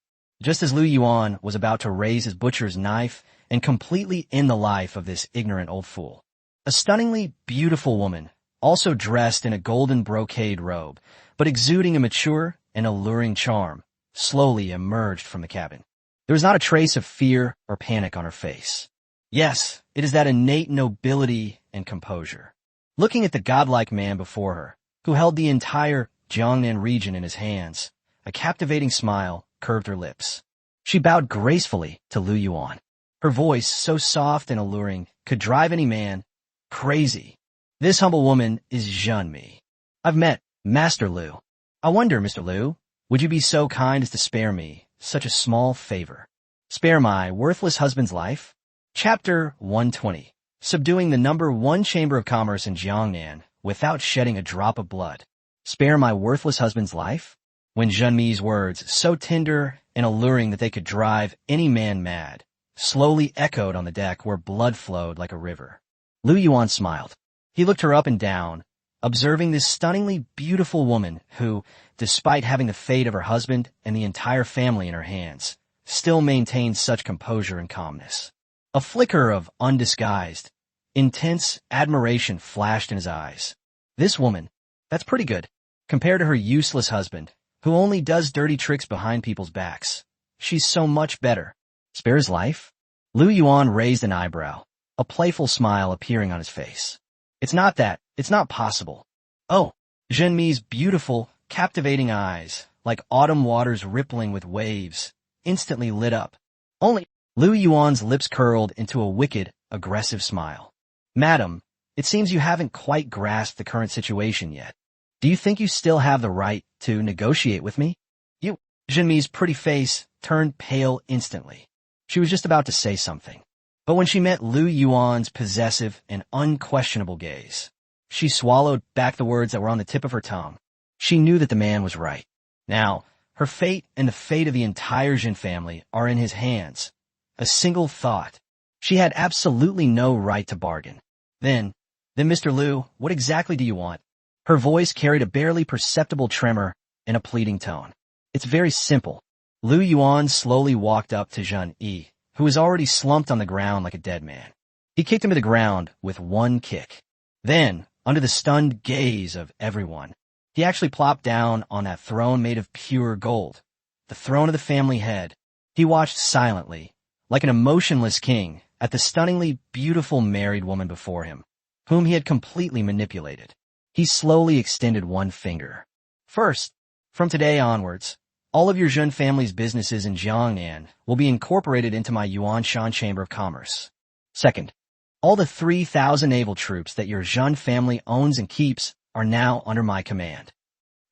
Just as Lu Yuan was about to raise his butcher's knife and completely end the life of this ignorant old fool, a stunningly beautiful woman, also dressed in a golden brocade robe, but exuding a mature and alluring charm, slowly emerged from the cabin. There was not a trace of fear or panic on her face. Yes, it is that innate nobility and composure. Looking at the godlike man before her, who held the entire Jiangnan region in his hands, a captivating smile curved her lips. She bowed gracefully to Lu Yuan. Her voice, so soft and alluring, could drive any man crazy. This humble woman is Zhen Mi. I've met Master Lu. I wonder, Mr. Lu, would you be so kind as to spare me such a small favor? Spare my worthless husband's life? Chapter 120. Subduing the number 1 Chamber of Commerce in Jiangnan without shedding a drop of blood. Spare my worthless husband's life? When Zhen Mi's words, so tender and alluring that they could drive any man mad, slowly echoed on the deck where blood flowed like a river. Lu Yuan smiled. He looked her up and down, observing this stunningly beautiful woman who, despite having the fate of her husband and the entire family in her hands, still maintained such composure and calmness. A flicker of undisguised, intense admiration flashed in his eyes. This woman, that's pretty good, compared to her useless husband, who only does dirty tricks behind people's backs. She's so much better. Spare his life? Lu Yuan raised an eyebrow, a playful smile appearing on his face. It's not that. It's not possible. Oh, Zhen Mi's beautiful, captivating eyes, like autumn waters rippling with waves, instantly lit up. Only Lu Yuan's lips curled into a wicked, aggressive smile. Madam, it seems you haven't quite grasped the current situation yet. Do you think you still have the right to negotiate with me? Zhen Mi's pretty face turned pale instantly. She was just about to say something. But when she met Lu Yuan's possessive and unquestionable gaze, she swallowed back the words that were on the tip of her tongue. She knew that the man was right. Now, her fate and the fate of the entire Zhen family are in his hands. A single thought. She had absolutely no right to bargain. Then Mr. Lu, what exactly do you want? Her voice carried a barely perceptible tremor and a pleading tone. It's very simple. Lu Yuan slowly walked up to Zhen Yi, who was already slumped on the ground like a dead man. He kicked him to the ground with one kick. Then, under the stunned gaze of everyone, he actually plopped down on that throne made of pure gold, the throne of the family head. He watched silently, like an emotionless king, at the stunningly beautiful married woman before him, whom he had completely manipulated. He slowly extended one finger. First, from today onwards, all of your Zhen family's businesses in Jiangnan will be incorporated into my Yuanshan Chamber of Commerce. Second, all the 3,000 naval troops that your Zhen family owns and keeps are now under my command.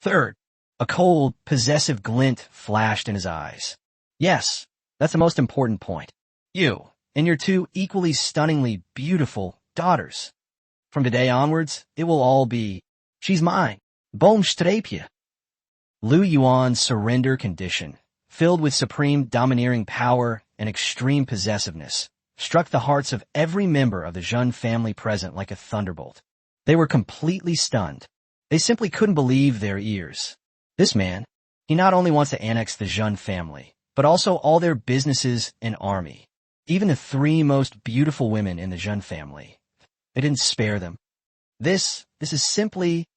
Third, a cold, possessive glint flashed in his eyes. Yes, that's the most important point. You and your 2 equally stunningly beautiful daughters. From today onwards, it will all be, she's mine. Boomstrapje. Lu Yuan's surrender condition, filled with supreme domineering power and extreme possessiveness, struck the hearts of every member of the Zhen family present like a thunderbolt. They were completely stunned. They simply couldn't believe their ears. This man, he not only wants to annex the Zhen family, but also all their businesses and army. Even the 3 most beautiful women in the Zhen family. They didn't spare them. This is simply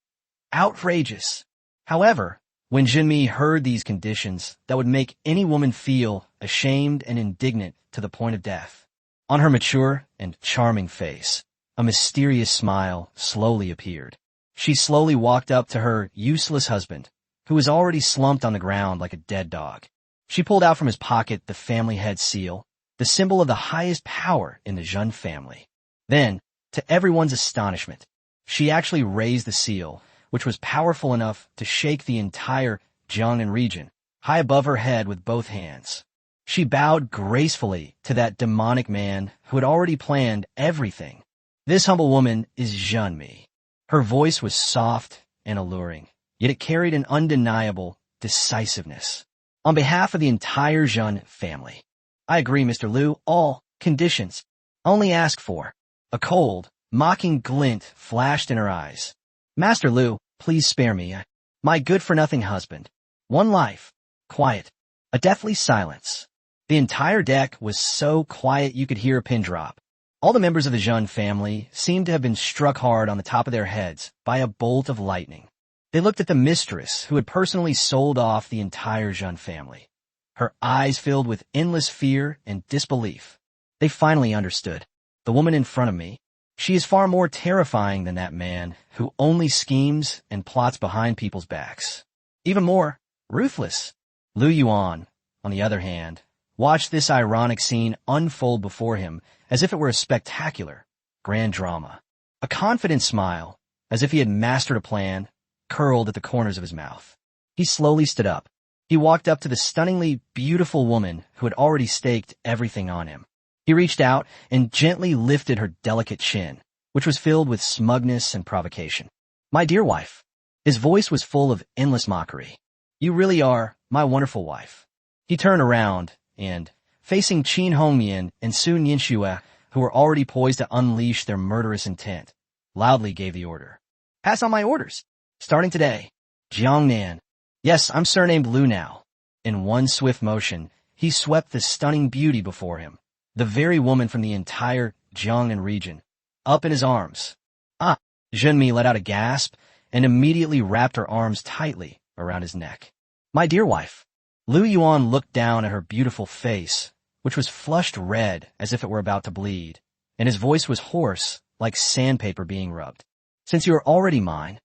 outrageous. However, when Zhen Mi heard these conditions that would make any woman feel ashamed and indignant to the point of death, on her mature and charming face, a mysterious smile slowly appeared. She slowly walked up to her useless husband, who was already slumped on the ground like a dead dog. She pulled out from his pocket the family head seal, the symbol of the highest power in the Zhen family. Then, to everyone's astonishment, she actually raised the seal, which was powerful enough to shake the entire Jiangnan region, high above her head with both hands. She bowed gracefully to that demonic man who had already planned everything. This humble woman is Zhenmi. Her voice was soft and alluring, yet it carried an undeniable decisiveness. On behalf of the entire Zhen family, I agree, Mr. Lu, all conditions. Only ask for. A cold, mocking glint flashed in her eyes. Master Lu, please spare me, my good-for-nothing husband. One life. Quiet. A deathly silence. The entire deck was so quiet you could hear a pin drop. All the members of the Zhen family seemed to have been struck hard on the top of their heads by a bolt of lightning. They looked at the mistress who had personally sold off the entire Zhen family. Her eyes filled with endless fear and disbelief. They finally understood. The woman in front of me, she is far more terrifying than that man who only schemes and plots behind people's backs. Even more ruthless. Lu Yuan, on the other hand, watched this ironic scene unfold before him as if it were a spectacular, grand drama. A confident smile, as if he had mastered a plan, curled at the corners of his mouth. He slowly stood up. He walked up to the stunningly beautiful woman who had already staked everything on him. He reached out and gently lifted her delicate chin, which was filled with smugness and provocation. My dear wife. His voice was full of endless mockery. You really are my wonderful wife. He turned around and, facing Qin Hongmian and Sun Yinxue, who were already poised to unleash their murderous intent, loudly gave the order. Pass on my orders. Starting today, Jiangnan. Yes, I'm surnamed Lu now. In one swift motion, he swept the stunning beauty before him, the very woman from the entire Jiangnan region, up in his arms. Ah! Zhenmi let out a gasp and immediately wrapped her arms tightly around his neck. My dear wife. Lu Yuan looked down at her beautiful face, which was flushed red as if it were about to bleed, and his voice was hoarse like sandpaper being rubbed. Since you are already mine,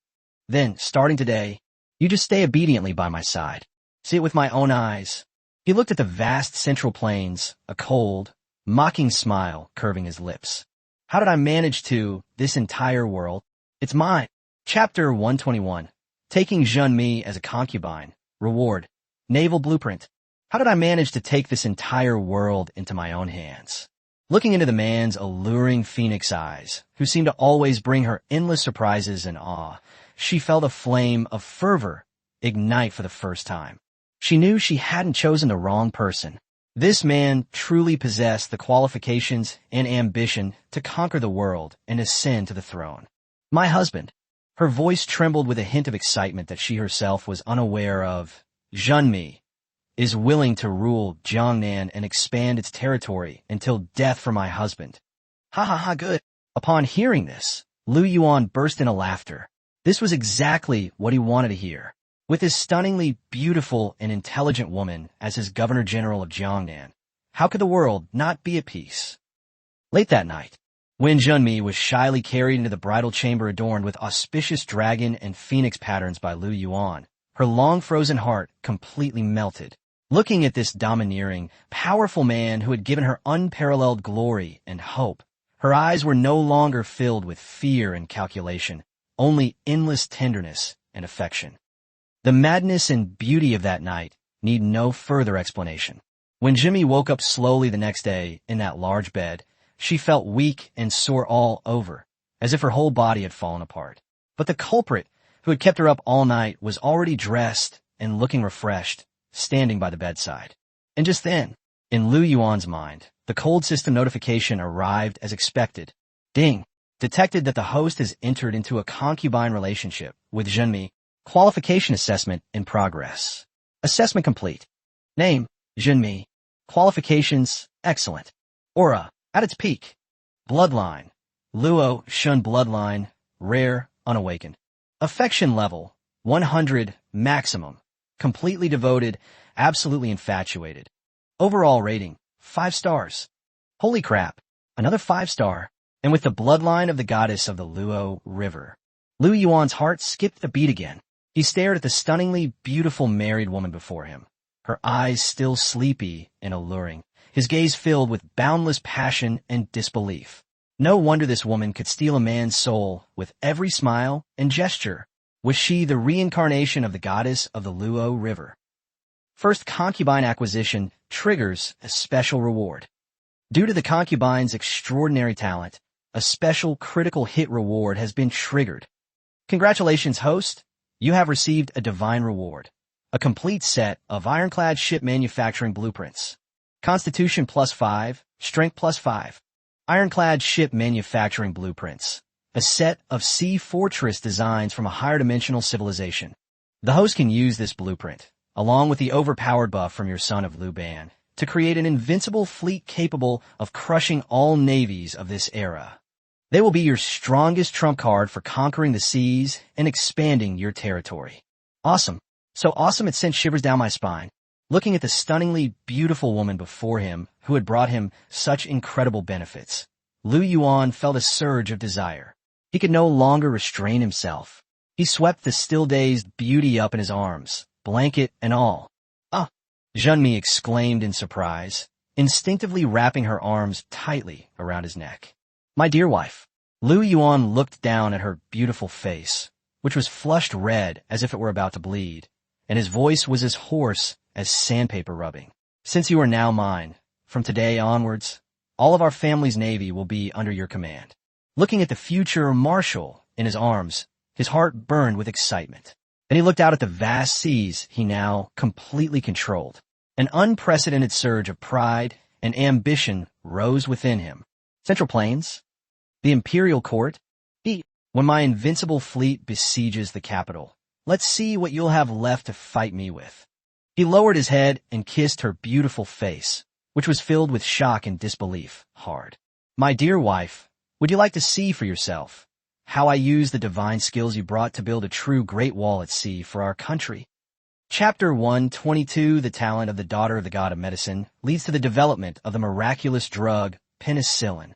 then, starting today, you just stay obediently by my side. See it with my own eyes. He looked at the vast central plains, a cold, mocking smile curving his lips. How did I manage this entire world? It's mine. Chapter 121. Taking Zhenmi as a concubine. Reward. Naval blueprint. How did I manage to take this entire world into my own hands? Looking into the man's alluring phoenix eyes, who seemed to always bring her endless surprises and awe, she felt a flame of fervor ignite for the first time. She knew she hadn't chosen the wrong person. This man truly possessed the qualifications and ambition to conquer the world and ascend to the throne. My husband. Her voice trembled with a hint of excitement that she herself was unaware of. Zhenmi is willing to rule Jiangnan and expand its territory until death for my husband. Ha ha ha, good. Upon hearing this, Lu Yuan burst into laughter. This was exactly what he wanted to hear. With his stunningly beautiful and intelligent woman as his governor-general of Jiangnan, how could the world not be at peace? Late that night, when Zhenmi was shyly carried into the bridal chamber adorned with auspicious dragon and phoenix patterns by Lu Yuan, her long-frozen heart completely melted. Looking at this domineering, powerful man who had given her unparalleled glory and hope, her eyes were no longer filled with fear and calculation, only endless tenderness and affection. The madness and beauty of that night need no further explanation. When Zhenmi woke up slowly the next day in that large bed, she felt weak and sore all over, as if her whole body had fallen apart. But the culprit who had kept her up all night was already dressed and looking refreshed, standing by the bedside. And just then, in Lu Yuan's mind, the cold system notification arrived as expected. Ding! Detected that the host has entered into a concubine relationship with Zhenmi. Qualification assessment in progress. Assessment complete. Name, Zhenmi. Qualifications, excellent. Aura, at its peak. Bloodline, Luo Shun bloodline, rare, unawakened. Affection level, 100, maximum. Completely devoted, absolutely infatuated. Overall rating, 5 stars. Holy crap, another 5-star. And with the bloodline of the goddess of the Luo River. Lu Yuan's heart skipped a beat again. He stared at the stunningly beautiful married woman before him, her eyes still sleepy and alluring, his gaze filled with boundless passion and disbelief. No wonder this woman could steal a man's soul with every smile and gesture. Was she the reincarnation of the goddess of the Luo River? First concubine acquisition triggers a special reward. Due to the concubine's extraordinary talent, a special critical hit reward has been triggered. Congratulations, host! You have received a divine reward. A complete set of ironclad ship manufacturing blueprints. Constitution +5, Strength +5. Ironclad ship manufacturing blueprints. A set of sea fortress designs from a higher dimensional civilization. The host can use this blueprint, along with the overpowered buff from your son of Lu Ban, to create an invincible fleet capable of crushing all navies of this era. They will be your strongest trump card for conquering the seas and expanding your territory. Awesome. So awesome it sent shivers down my spine. Looking at the stunningly beautiful woman before him who had brought him such incredible benefits, Lu Yuan felt a surge of desire. He could no longer restrain himself. He swept the still-dazed beauty up in his arms, blanket and all. Ah! Zhenmi exclaimed in surprise, instinctively wrapping her arms tightly around his neck. My dear wife. Lu Yuan looked down at her beautiful face, which was flushed red as if it were about to bleed, and his voice was as hoarse as sandpaper rubbing. Since you are now mine, from today onwards, all of our family's navy will be under your command. Looking at the future marshal in his arms, his heart burned with excitement. Then he looked out at the vast seas he now completely controlled. An unprecedented surge of pride and ambition rose within him. Central Plains? The Imperial Court? When my invincible fleet besieges the capital, let's see what you'll have left to fight me with. He lowered his head and kissed her beautiful face, which was filled with shock and disbelief, hard. My dear wife, would you like to see for yourself how I use the divine skills you brought to build a true Great Wall at sea for our country? Chapter 122, The Talent of the Daughter of the God of Medicine, leads to the development of the miraculous drug, penicillin.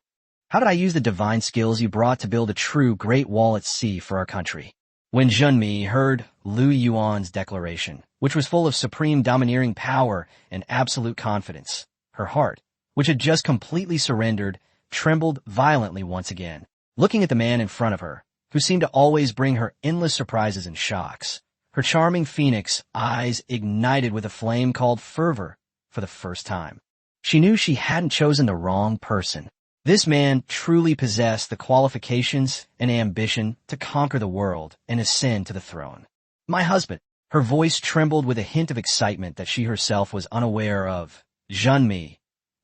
How did I use the divine skills you brought to build a true Great Wall at sea for our country? When Zhenmi heard Lu Yuan's declaration, which was full of supreme domineering power and absolute confidence, her heart, which had just completely surrendered, trembled violently once again. Looking at the man in front of her, who seemed to always bring her endless surprises and shocks, her charming phoenix eyes ignited with a flame called fervor for the first time. She knew she hadn't chosen the wrong person. This man truly possessed the qualifications and ambition to conquer the world and ascend to the throne. My husband. Her voice trembled with a hint of excitement that she herself was unaware of. Zhenmi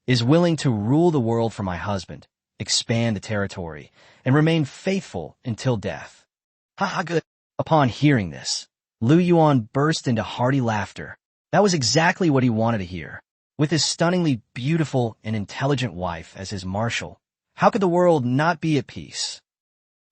is willing to rule the world for my husband, expand the territory, and remain faithful until death. Ha good. Upon hearing this, Lu Yuan burst into hearty laughter. That was exactly what he wanted to hear. With his stunningly beautiful and intelligent wife as his marshal, how could the world not be at peace?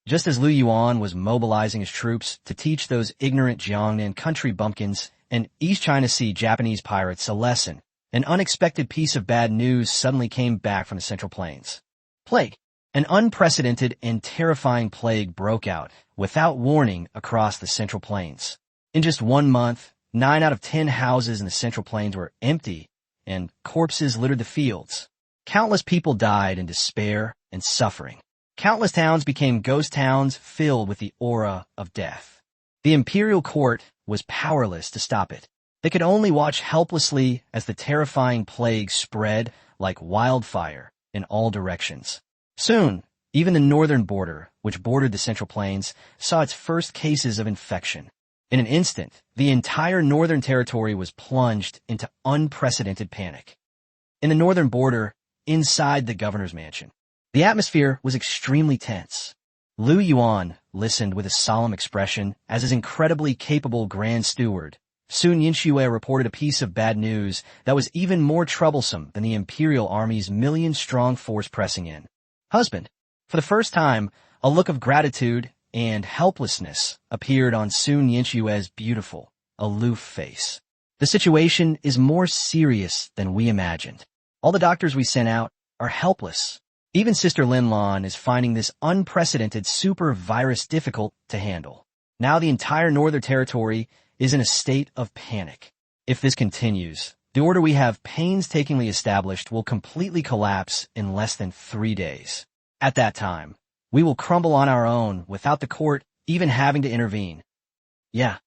Just as Lu Yuan was mobilizing his troops to teach those ignorant Jiangnan country bumpkins and East China Sea Japanese pirates a lesson, an unexpected piece of bad news suddenly came back from the Central Plains. Plague. An unprecedented and terrifying plague broke out without warning across the Central Plains. In just 1 month, 9 out of 10 houses in the Central Plains were empty, and corpses littered the fields. Countless people died in despair and suffering. Countless towns became ghost towns filled with the aura of death. The imperial court was powerless to stop it. They could only watch helplessly as the terrifying plague spread like wildfire in all directions. Soon, even the northern border, which bordered the Central Plains, saw its first cases of infection. In an instant, the entire northern territory was plunged into unprecedented panic. In the northern border, inside the governor's mansion, the atmosphere was extremely tense. Lu Yuan listened with a solemn expression as his incredibly capable Grand Steward, Sun Yinxue, reported a piece of bad news that was even more troublesome than the Imperial Army's million-strong force pressing in. Husband. For the first time, a look of gratitude and helplessness appeared on Sun Yinxue's beautiful, aloof face. The situation is more serious than we imagined. All the doctors we sent out are helpless. Even Sister Lin Lan is finding this unprecedented super virus difficult to handle. Now the entire northern territory is in a state of panic. If this continues, the order we have painstakingly established will completely collapse in less than 3 days. At that time, we will crumble on our own without the court even having to intervene. Yeah.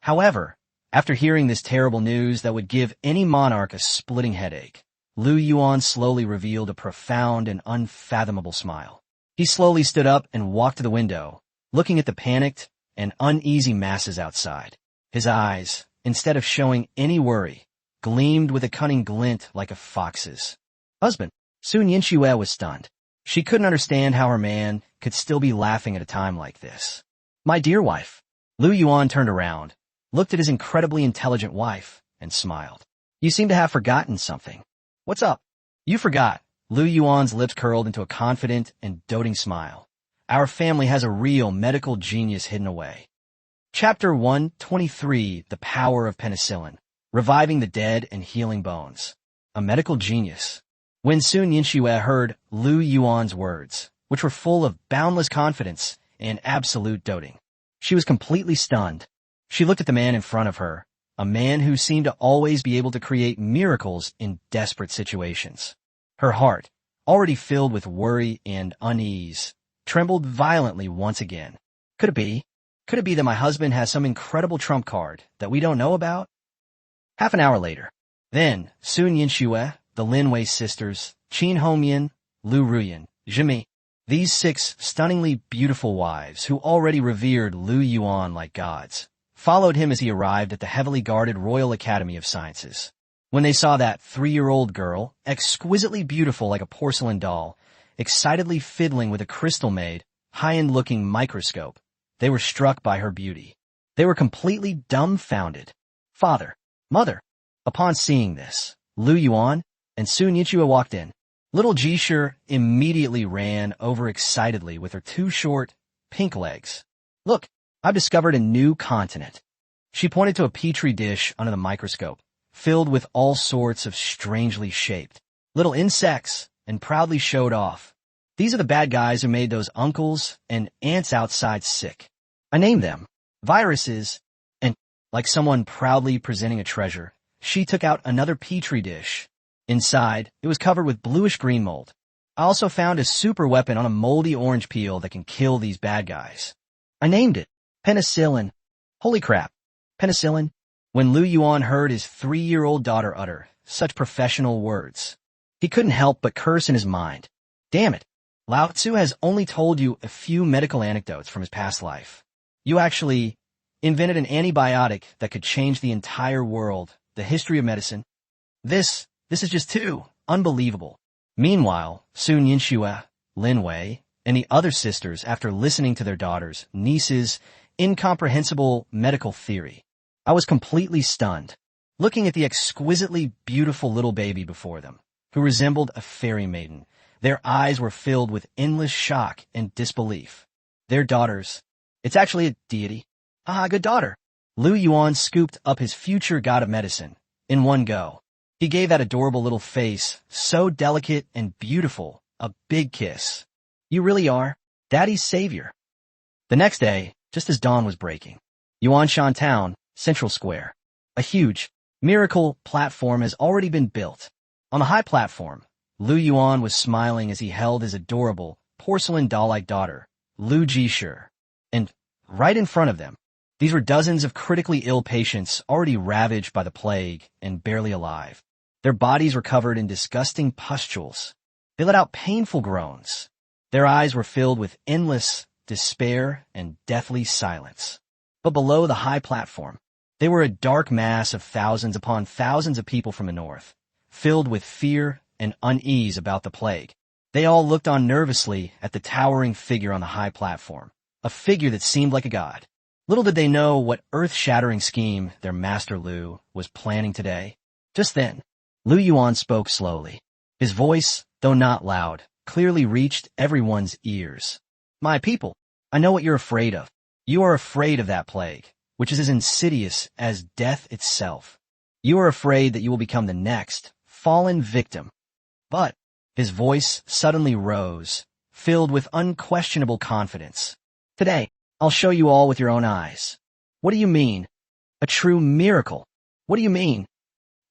However, after hearing this terrible news that would give any monarch a splitting headache, Lu Yuan slowly revealed a profound and unfathomable smile. He slowly stood up and walked to the window, looking at the panicked and uneasy masses outside. His eyes, instead of showing any worry, gleamed with a cunning glint like a fox's. Husband, Sun Yinxue was stunned. She couldn't understand how her man could still be laughing at a time like this. My dear wife. Lu Yuan turned around, looked at his incredibly intelligent wife, and smiled. You seem to have forgotten something. What's up? You forgot. Lu Yuan's lips curled into a confident and doting smile. Our family has a real medical genius hidden away. Chapter 123, The Power of Penicillin, Reviving the Dead and Healing Bones. A medical genius. When Sun Yinxue heard Lu Yuan's words, which were full of boundless confidence and absolute doting, she was completely stunned. She looked at the man in front of her, a man who seemed to always be able to create miracles in desperate situations. Her heart, already filled with worry and unease, trembled violently once again. Could it be? Could it be that my husband has some incredible trump card that we don't know about? Half an hour later. Then, Sun Yinxue, the Linwei sisters, Qin Hongyan, Lu Ruyan, Zhimi, these 6 stunningly beautiful wives who already revered Lu Yuan like gods, followed him as he arrived at the heavily guarded Royal Academy of Sciences. When they saw that 3-year-old girl, exquisitely beautiful like a porcelain doll, excitedly fiddling with a crystal-made, high-end-looking microscope, they were struck by her beauty. They were completely dumbfounded. Father, mother. Upon seeing this, Lu Yuan and Sun Yinxue walked in. Little Jisher immediately ran over excitedly with her 2 short, pink legs. Look, I've discovered a new continent. She pointed to a petri dish under the microscope, filled with all sorts of strangely shaped little insects, and proudly showed off. These are the bad guys who made those uncles and aunts outside sick. I named them viruses, and, like someone proudly presenting a treasure, she took out another petri dish. Inside, it was covered with bluish-green mold. I also found a super weapon on a moldy orange peel that can kill these bad guys. I named it penicillin. Holy crap, penicillin. When Lu Yuan heard his 3-year-old daughter utter such professional words, he couldn't help but curse in his mind. Damn it, Lao Tzu has only told you a few medical anecdotes from his past life. You actually invented an antibiotic that could change the entire world, the history of medicine. This is just too unbelievable. Meanwhile, Sun Yinxue, Lin Wei, and the other sisters, after listening to their daughter's, niece's, incomprehensible medical theory, I was completely stunned, looking at the exquisitely beautiful little baby before them, who resembled a fairy maiden. Their eyes were filled with endless shock and disbelief. Their daughters. It's actually a deity. Ah, good daughter. Lu Yuan scooped up his future god of medicine in one go. He gave that adorable little face, so delicate and beautiful, a big kiss. You really are Daddy's savior. The next day, just as dawn was breaking, Yuanshan Town, Central Square, a huge, miracle platform has already been built. On the high platform, Lu Yuan was smiling as he held his adorable, porcelain doll-like daughter, Lu Jisher. And right in front of them, these were dozens of critically ill patients already ravaged by the plague and barely alive. Their bodies were covered in disgusting pustules. They let out painful groans. Their eyes were filled with endless despair and deathly silence. But below the high platform, they were a dark mass of thousands upon thousands of people from the north, filled with fear and unease about the plague. They all looked on nervously at the towering figure on the high platform, a figure that seemed like a god. Little did they know what earth-shattering scheme their master Lu was planning today. Just then, Lu Yuan spoke slowly. His voice, though not loud, clearly reached everyone's ears. My people, I know what you're afraid of. You are afraid of that plague, which is as insidious as death itself. You are afraid that you will become the next, fallen victim. But his voice suddenly rose, filled with unquestionable confidence. Today, I'll show you all with your own eyes. What do you mean? A true miracle. What do you mean?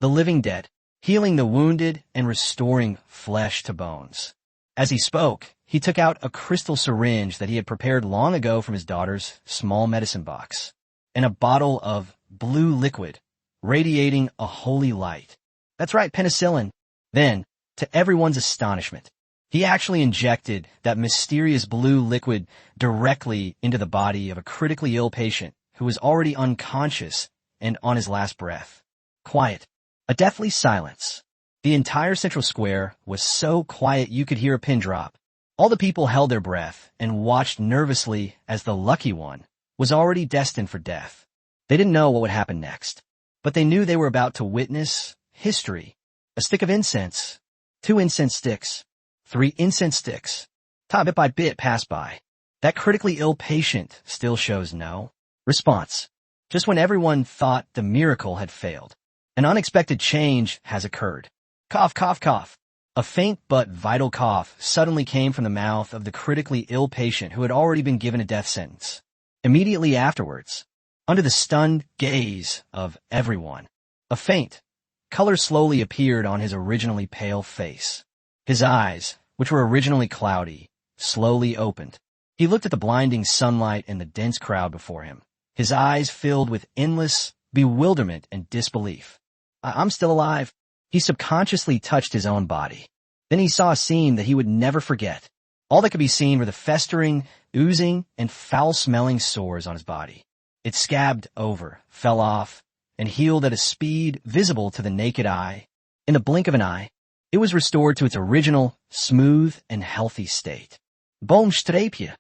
The living dead, healing the wounded and restoring flesh to bones. As he spoke, he took out a crystal syringe that he had prepared long ago from his daughter's small medicine box, and a bottle of blue liquid, radiating a holy light. That's right, penicillin. Then, to everyone's astonishment, he actually injected that mysterious blue liquid directly into the body of a critically ill patient who was already unconscious and on his last breath. Quiet. A deathly silence. The entire central square was so quiet you could hear a pin drop. All the people held their breath and watched nervously as the lucky one was already destined for death. They didn't know what would happen next, but they knew they were about to witness history. A stick of incense, 2 incense sticks, 3 incense sticks. Bit by bit passed by. That critically ill patient still shows no response. Just when everyone thought the miracle had failed, an unexpected change has occurred. Cough, cough, cough. A faint but vital cough suddenly came from the mouth of the critically ill patient who had already been given a death sentence. Immediately afterwards, under the stunned gaze of everyone, a faint color slowly appeared on his originally pale face. His eyes, which were originally cloudy, slowly opened. He looked at the blinding sunlight and the dense crowd before him. His eyes filled with endless bewilderment and disbelief. I'm still alive. He subconsciously touched his own body. Then he saw a scene that he would never forget. All that could be seen were the festering, oozing, and foul-smelling sores on his body. It scabbed over, fell off, and healed at a speed visible to the naked eye. In the blink of an eye, it was restored to its original, smooth, and healthy state. Boomstrapje.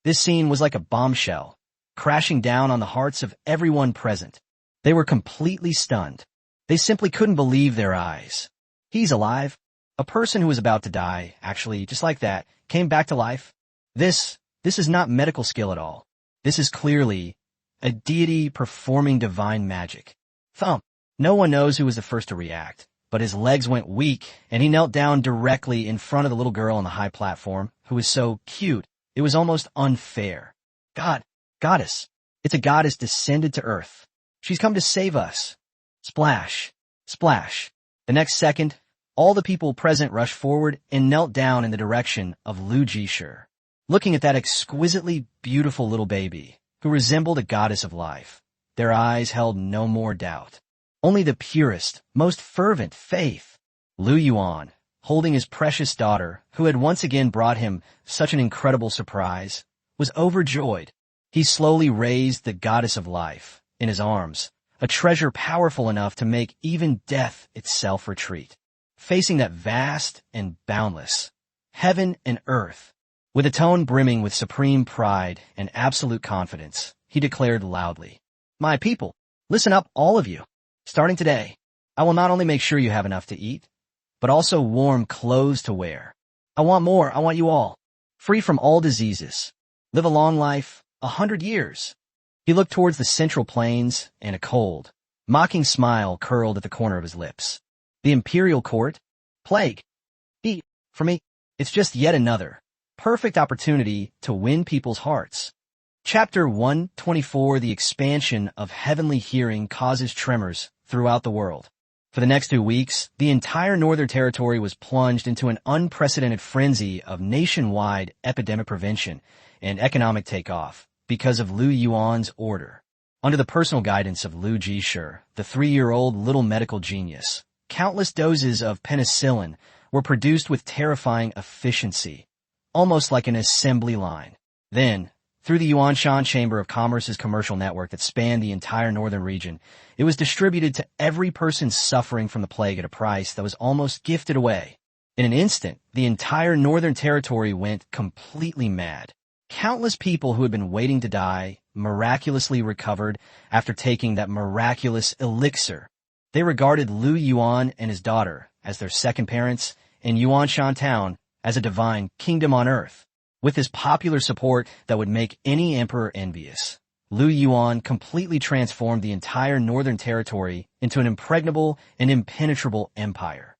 This scene was like a bombshell, crashing down on the hearts of everyone present. They were completely stunned. They simply couldn't believe their eyes. He's alive. A person who was about to die, actually, just like that, came back to life. This is not medical skill at all. This is clearly a deity performing divine magic. Thump. No one knows who was the first to react, but his legs went weak, and he knelt down directly in front of the little girl on the high platform, who was so cute, it was almost unfair. Goddess. It's a goddess descended to earth. She's come to save us. Splash. Splash. The next second, all the people present rushed forward and knelt down in the direction of Lu Yuan, looking at that exquisitely beautiful little baby, who resembled a goddess of life. Their eyes held no more doubt. Only the purest, most fervent faith. Lu Yuan, holding his precious daughter, who had once again brought him such an incredible surprise, was overjoyed. He slowly raised the goddess of life in his arms, a treasure powerful enough to make even death itself retreat. Facing that vast and boundless heaven and earth, with a tone brimming with supreme pride and absolute confidence, he declared loudly, "My people, listen up, all of you. Starting today, I will not only make sure you have enough to eat, but also warm clothes to wear. I want more. I want you all free from all diseases. Live a long life, 100 years. He looked towards the central plains, and a cold, mocking smile curled at the corner of his lips. The imperial court? Plague. For me, it's just yet another perfect opportunity to win people's hearts. Chapter 124, The expansion of heavenly hearing causes tremors throughout the world. For the next 2 weeks, the entire Northern Territory was plunged into an unprecedented frenzy of nationwide epidemic prevention and economic takeoff because of Lu Yuan's order. Under the personal guidance of Lu Yuan, the 3-year-old little medical genius, countless doses of penicillin were produced with terrifying efficiency, almost like an assembly line. Then, through the Yuanshan Chamber of Commerce's commercial network that spanned the entire northern region, it was distributed to every person suffering from the plague at a price that was almost gifted away. In an instant, the entire Northern Territory went completely mad. Countless people who had been waiting to die miraculously recovered after taking that miraculous elixir. They regarded Lu Yuan and his daughter as their second parents, and Yuanshan Town as a divine kingdom on earth. With his popular support that would make any emperor envious, Lu Yuan completely transformed the entire Northern Territory into an impregnable and impenetrable empire.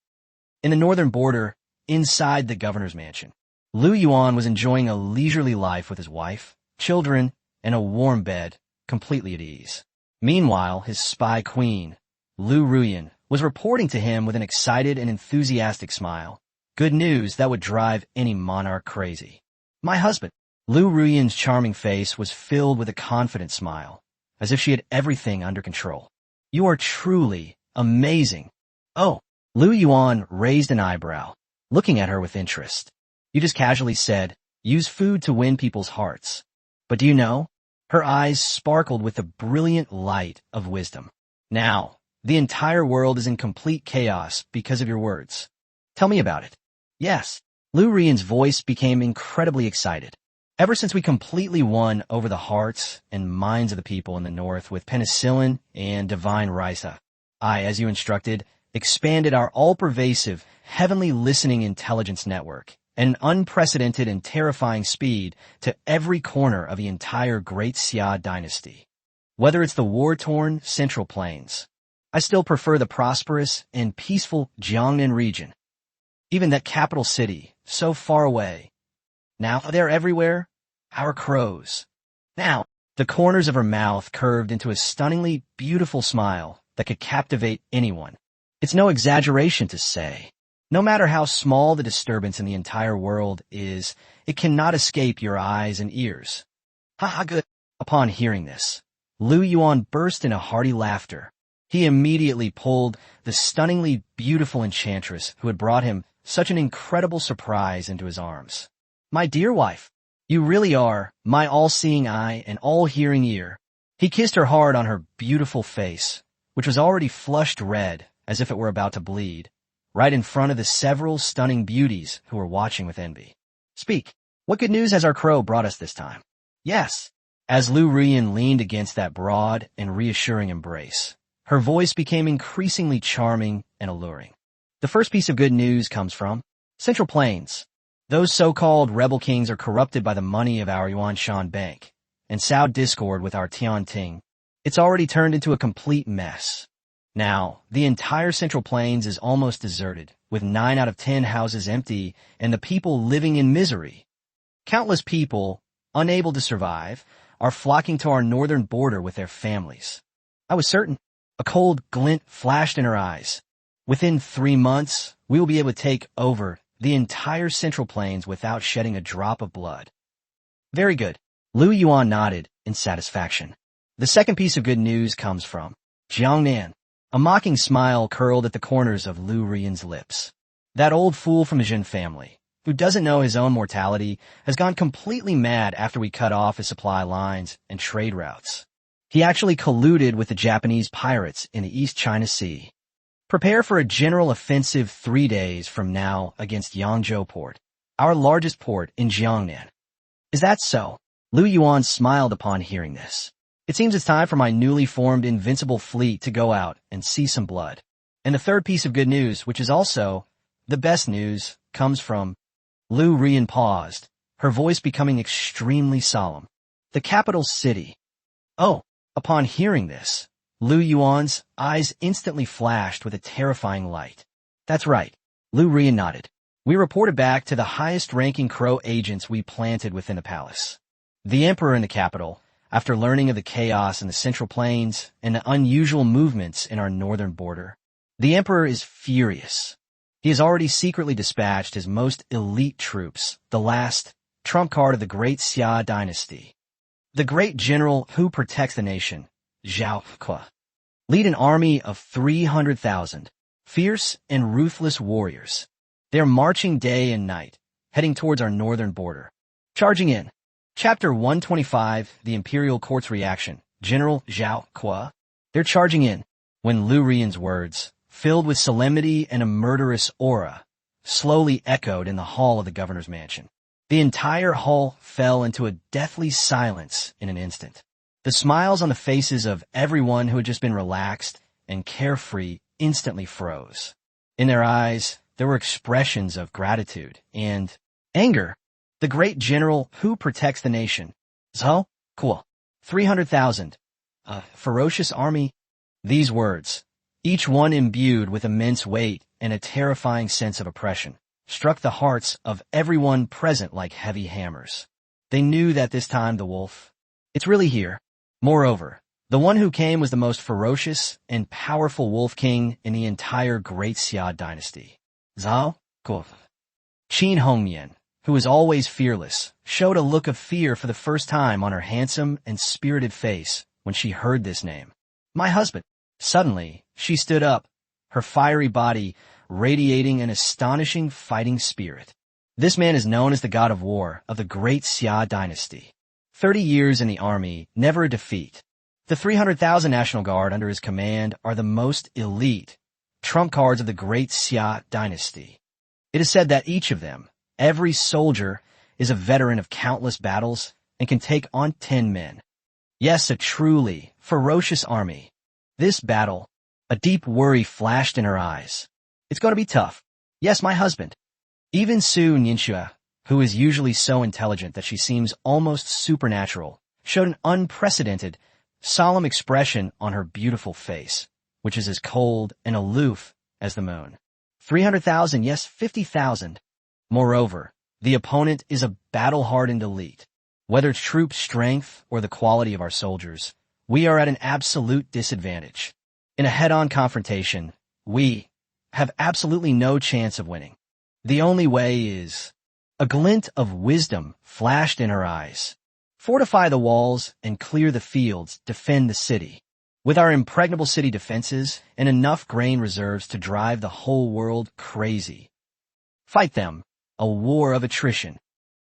In the northern border, inside the governor's mansion, Lu Yuan was enjoying a leisurely life with his wife, children, and a warm bed, completely at ease. Meanwhile, his spy queen, Lu Yuan, was reporting to him with an excited and enthusiastic smile. Good news that would drive any monarch crazy. My husband. Lu Yuan's charming face was filled with a confident smile, as if she had everything under control. You are truly amazing. Oh, Lu Yuan raised an eyebrow, looking at her with interest. You just casually said, use food to win people's hearts. But do you know? Her eyes sparkled with the brilliant light of wisdom. Now, the entire world is in complete chaos because of your words. Tell me about it. Yes. Lu Yuan's voice became incredibly excited. Ever since we completely won over the hearts and minds of the people in the north with penicillin and divine risa, I, as you instructed, expanded our all-pervasive, heavenly listening intelligence network at an unprecedented and terrifying speed to every corner of the entire Great Xia dynasty. Whether it's the war-torn Central Plains, I still prefer the prosperous and peaceful Jiangnan region. Even that capital city, so far away. Now they're everywhere, our crows. Now, the corners of her mouth curved into a stunningly beautiful smile that could captivate anyone. It's no exaggeration to say, no matter how small the disturbance in the entire world is, it cannot escape your eyes and ears. Ha ha, good. Upon hearing this, Lu Yuan burst into hearty laughter. He immediately pulled the stunningly beautiful enchantress who had brought him such an incredible surprise into his arms. My dear wife, you really are my all-seeing eye and all-hearing ear. He kissed her hard on her beautiful face, which was already flushed red as if it were about to bleed, right in front of the several stunning beauties who were watching with envy. Speak. What good news has our crow brought us this time? Yes. As Lu Yuan leaned against that broad and reassuring embrace, her voice became increasingly charming and alluring. The first piece of good news comes from Central Plains. Those so-called rebel kings are corrupted by the money of our Yuanshan Bank and sowed discord with our Tianting. It's already turned into a complete mess. Now, the entire Central Plains is almost deserted, with 9 out of 10 houses empty and the people living in misery. Countless people, unable to survive, are flocking to our northern border with their families. I was certain. A cold glint flashed in her eyes. Within 3 months, we will be able to take over the entire Central Plains without shedding a drop of blood. Very good. Lu Yuan nodded in satisfaction. The second piece of good news comes from Jiangnan. A mocking smile curled at the corners of Lu Yuan's lips. That old fool from the Jin family, who doesn't know his own mortality, has gone completely mad after we cut off his supply lines and trade routes. He actually colluded with the Japanese pirates in the East China Sea. Prepare for a general offensive 3 days from now against Yangzhou Port, our largest port in Jiangnan. Is that so? Lu Yuan smiled upon hearing this. It seems it's time for my newly formed invincible fleet to go out and see some blood. And the third piece of good news, which is also the best news, comes from Lu Yuan paused, her voice becoming extremely solemn. The capital city. Oh, upon hearing this, Lu Yuan's eyes instantly flashed with a terrifying light. That's right. Lu Yuan nodded. We reported back to the highest-ranking crow agents we planted within the palace. The emperor in the capital, after learning of the chaos in the Central Plains and the unusual movements in our northern border, the emperor is furious. He has already secretly dispatched his most elite troops, the last trump card of the Great Xia dynasty. The great general who protects the nation, Zhao Ke, lead an army of 300,000 fierce and ruthless warriors. They are marching day and night, heading towards our northern border. Charging in. Chapter 125, The Imperial Court's Reaction. General Zhao Ke. They're charging in. When Lu Yuan's words, filled with solemnity and a murderous aura, slowly echoed in the hall of the governor's mansion. The entire hall fell into a deathly silence in an instant. The smiles on the faces of everyone who had just been relaxed and carefree instantly froze. In their eyes, there were expressions of gratitude and anger. The great general who protects the nation. So, cool. 300,000. A ferocious army. These words, each one imbued with immense weight and a terrifying sense of oppression, struck the hearts of everyone present like heavy hammers. They knew that this time the wolf, it's really here. Moreover, the one who came was the most ferocious and powerful wolf king in the entire Great Xia dynasty. Zhao Guo. Qin Hongmian, who was always fearless, showed a look of fear for the first time on her handsome and spirited face when she heard this name. My husband. Suddenly, she stood up, her fiery body radiating an astonishing fighting spirit. This man is known as the god of war of the Great Xia dynasty. 30 years in the army, never a defeat. The 300,000 National Guard under his command are the most elite trump cards of the Great Xia dynasty. It is said that each of them, every soldier, is a veteran of countless battles and can take on 10 men. Yes, a truly ferocious army. This battle, a deep worry flashed in her eyes. It's going to be tough. Yes, my husband. Even Su Ningxue, who is usually so intelligent that she seems almost supernatural, showed an unprecedented, solemn expression on her beautiful face, which is as cold and aloof as the moon. 300,000, yes, 50,000. Moreover, the opponent is a battle-hardened elite. Whether it's troop strength or the quality of our soldiers, we are at an absolute disadvantage. In a head-on confrontation, we have absolutely no chance of winning. The only way is... A glint of wisdom flashed in her eyes. Fortify the walls and clear the fields, defend the city. With our impregnable city defenses and enough grain reserves to drive the whole world crazy. Fight them, a war of attrition.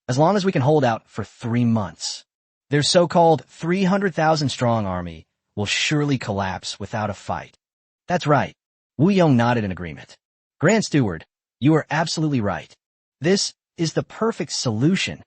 As long as we can hold out for 3 months. Their so-called 300,000 strong army will surely collapse without a fight. That's right. Wu Yong nodded in agreement. Grand Steward, you are absolutely right. This is the perfect solution.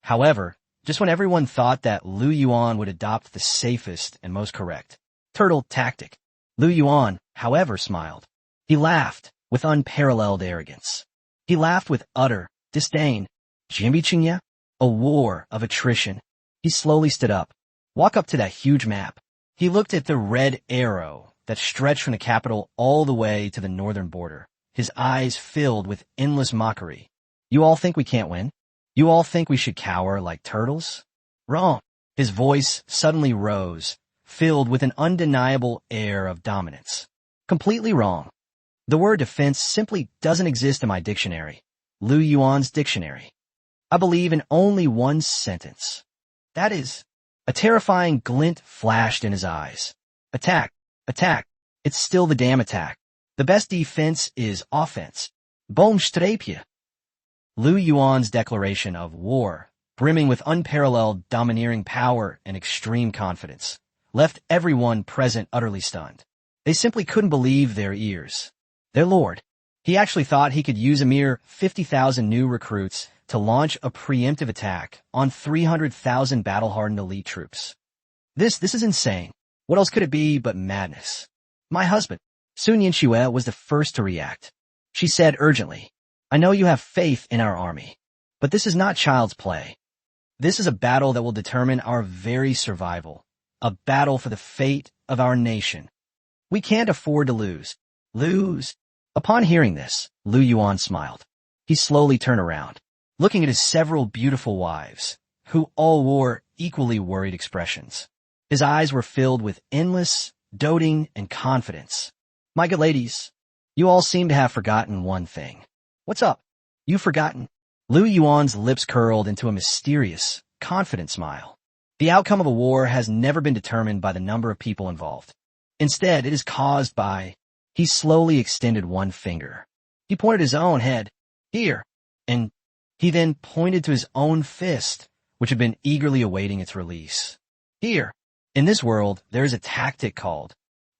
However, just when everyone thought that Lu Yuan would adopt the safest and most correct turtle tactic, Lu Yuan, however, smiled. He laughed with unparalleled arrogance. He laughed with utter disdain. Jimbichinya, a war of attrition. He slowly stood up, walked up to that huge map. He looked at the red arrow that stretched from the capital all the way to the northern border, his eyes filled with endless mockery. You all think we can't win? You all think we should cower like turtles? Wrong. His voice suddenly rose, filled with an undeniable air of dominance. Completely wrong. The word defense simply doesn't exist in my dictionary, Lu Yuan's dictionary. I believe in only one sentence. That is, a terrifying glint flashed in his eyes. Attack, attack. It's still the damn attack. The best defense is offense. Boomstrapje. Lu Yuan's declaration of war, brimming with unparalleled domineering power and extreme confidence, left everyone present utterly stunned. They simply couldn't believe their ears. Their lord. He actually thought he could use a mere 50,000 new recruits to launch a preemptive attack on 300,000 battle-hardened elite troops. This is insane. What else could it be but madness? My husband, Su Ningxue, was the first to react. She said urgently, I know you have faith in our army, but this is not child's play. This is a battle that will determine our very survival, a battle for the fate of our nation. We can't afford to lose. Lose. Upon hearing this, Lu Yuan smiled. He slowly turned around, looking at his several beautiful wives, who all wore equally worried expressions. His eyes were filled with endless, doting, and confidence. My good ladies, you all seem to have forgotten one thing. What's up? You've forgotten? Lu Yuan's lips curled into a mysterious, confident smile. The outcome of a war has never been determined by the number of people involved. Instead, it is caused by... He slowly extended one finger. He pointed his own head. Here. And he then pointed to his own fist, which had been eagerly awaiting its release. Here. In this world, there is a tactic called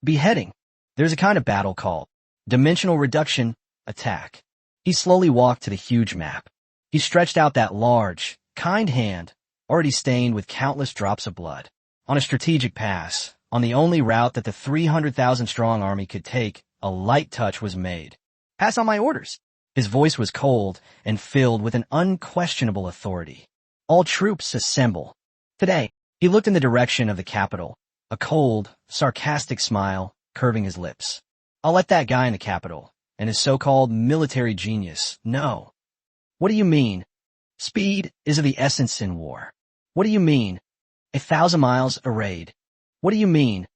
beheading. There's a kind of battle called dimensional reduction attack. He slowly walked to the huge map. He stretched out that large, kind hand, already stained with countless drops of blood. On a strategic pass, on the only route that the 300,000-strong army could take, a light touch was made. Pass on my orders. His voice was cold and filled with an unquestionable authority. All troops assemble. Today, he looked in the direction of the capital, a cold, sarcastic smile curving his lips. I'll let that guy in the capital, and his so-called military genius, know. What do you mean? Speed is of the essence in war. What do you mean? 1,000 miles a raid. What do you mean?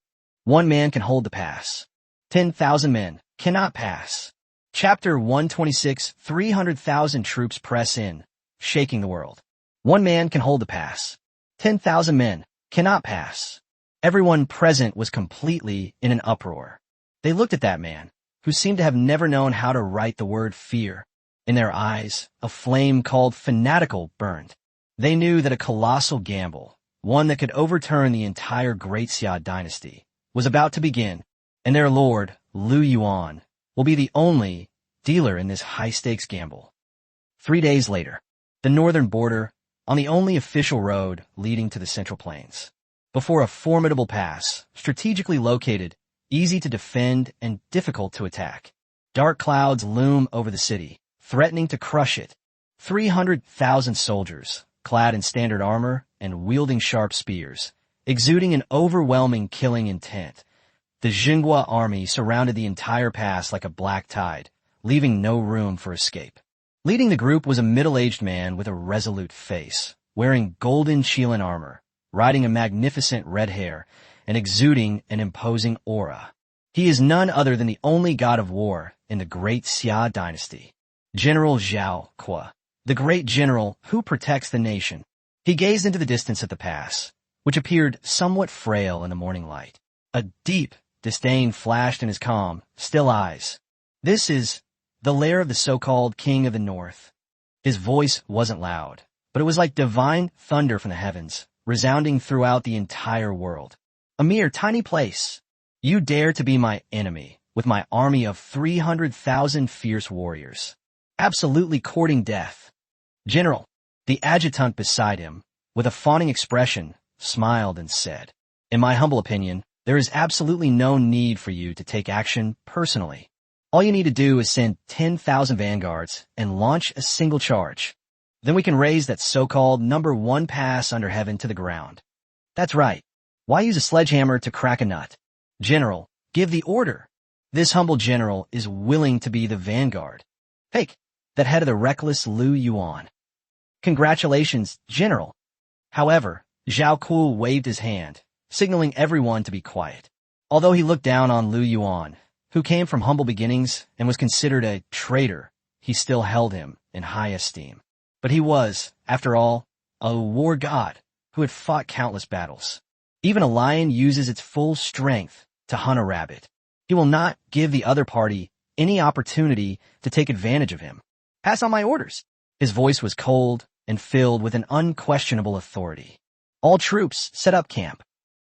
One man can hold the pass. 10,000 men cannot pass. Chapter 126, 300,000 troops press in, shaking the world. One man can hold the pass. 10,000 men cannot pass. Everyone present was completely in an uproar. They looked at that man, who seemed to have never known how to write the word fear. In their eyes, a flame called fanatical burned. They knew that a colossal gamble, one that could overturn the entire Great Xia dynasty, was about to begin, and their lord, Lu Yuan, will be the only dealer in this high-stakes gamble. 3 days later, the northern border, on the only official road leading to the Central Plains. Before a formidable pass, strategically located, easy to defend and difficult to attack. Dark clouds loom over the city, threatening to crush it. 300,000 soldiers, clad in standard armor and wielding sharp spears, exuding an overwhelming killing intent. The Xinghua army surrounded the entire pass like a black tide, leaving no room for escape. Leading the group was a middle-aged man with a resolute face, wearing golden Qilin armor, riding a magnificent red hair, and exuding an imposing aura. He is none other than the only god of war in the Great Xia dynasty, General Zhao Qua, the great general who protects the nation. He gazed into the distance at the pass, which appeared somewhat frail in the morning light. A deep disdain flashed in his calm, still eyes. This is the lair of the so-called King of the North. His voice wasn't loud, but it was like divine thunder from the heavens, resounding throughout the entire world. A mere tiny place. You dare to be my enemy, with my army of 300,000 fierce warriors, absolutely courting death. General, the adjutant beside him, with a fawning expression, smiled and said, "In my humble opinion, there is absolutely no need for you to take action personally. All you need to do is send 10,000 vanguards and launch a single charge. Then we can raise that so-called number 1 pass under heaven to the ground." That's right. Why use a sledgehammer to crack a nut? General, give the order. This humble general is willing to be the vanguard. Take that head of the reckless Lu Yuan. Congratulations, General. However, Zhao Ku waved his hand, signaling everyone to be quiet. Although he looked down on Lu Yuan, who came from humble beginnings and was considered a traitor, he still held him in high esteem. But he was, after all, a war god who had fought countless battles. Even a lion uses its full strength to hunt a rabbit. He will not give the other party any opportunity to take advantage of him. Pass on my orders. His voice was cold and filled with an unquestionable authority. All troops set up camp.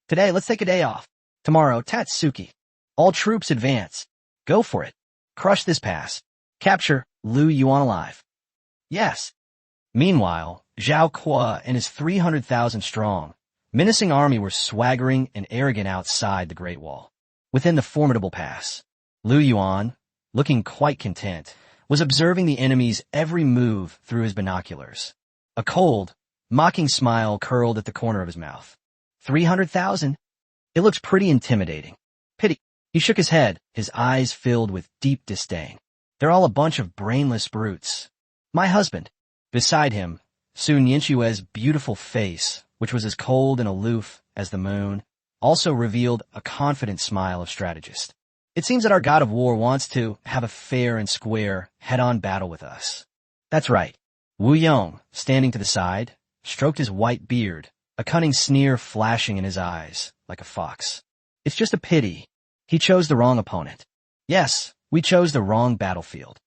Today, let's take a day off. Tomorrow, Tatsuki. All troops advance. Go for it. Crush this pass. Capture Lu Yuan alive. Yes. Meanwhile, Zhao Qua and his 300,000 strong, menacing army were swaggering and arrogant outside the Great Wall. Within the formidable pass, Lu Yuan, looking quite content, was observing the enemy's every move through his binoculars. A cold, mocking smile curled at the corner of his mouth. 300,000? It looks pretty intimidating. Pity. He shook his head, his eyes filled with deep disdain. They're all a bunch of brainless brutes. My husband. Beside him, Sun Yinchue's beautiful face, which was as cold and aloof as the moon, also revealed a confident smile of strategist. It seems that our god of war wants to have a fair and square, head-on battle with us. That's right. Wu Yong, standing to the side, stroked his white beard, a cunning sneer flashing in his eyes, like a fox. It's just a pity. He chose the wrong opponent. Yes, we chose the wrong battlefield.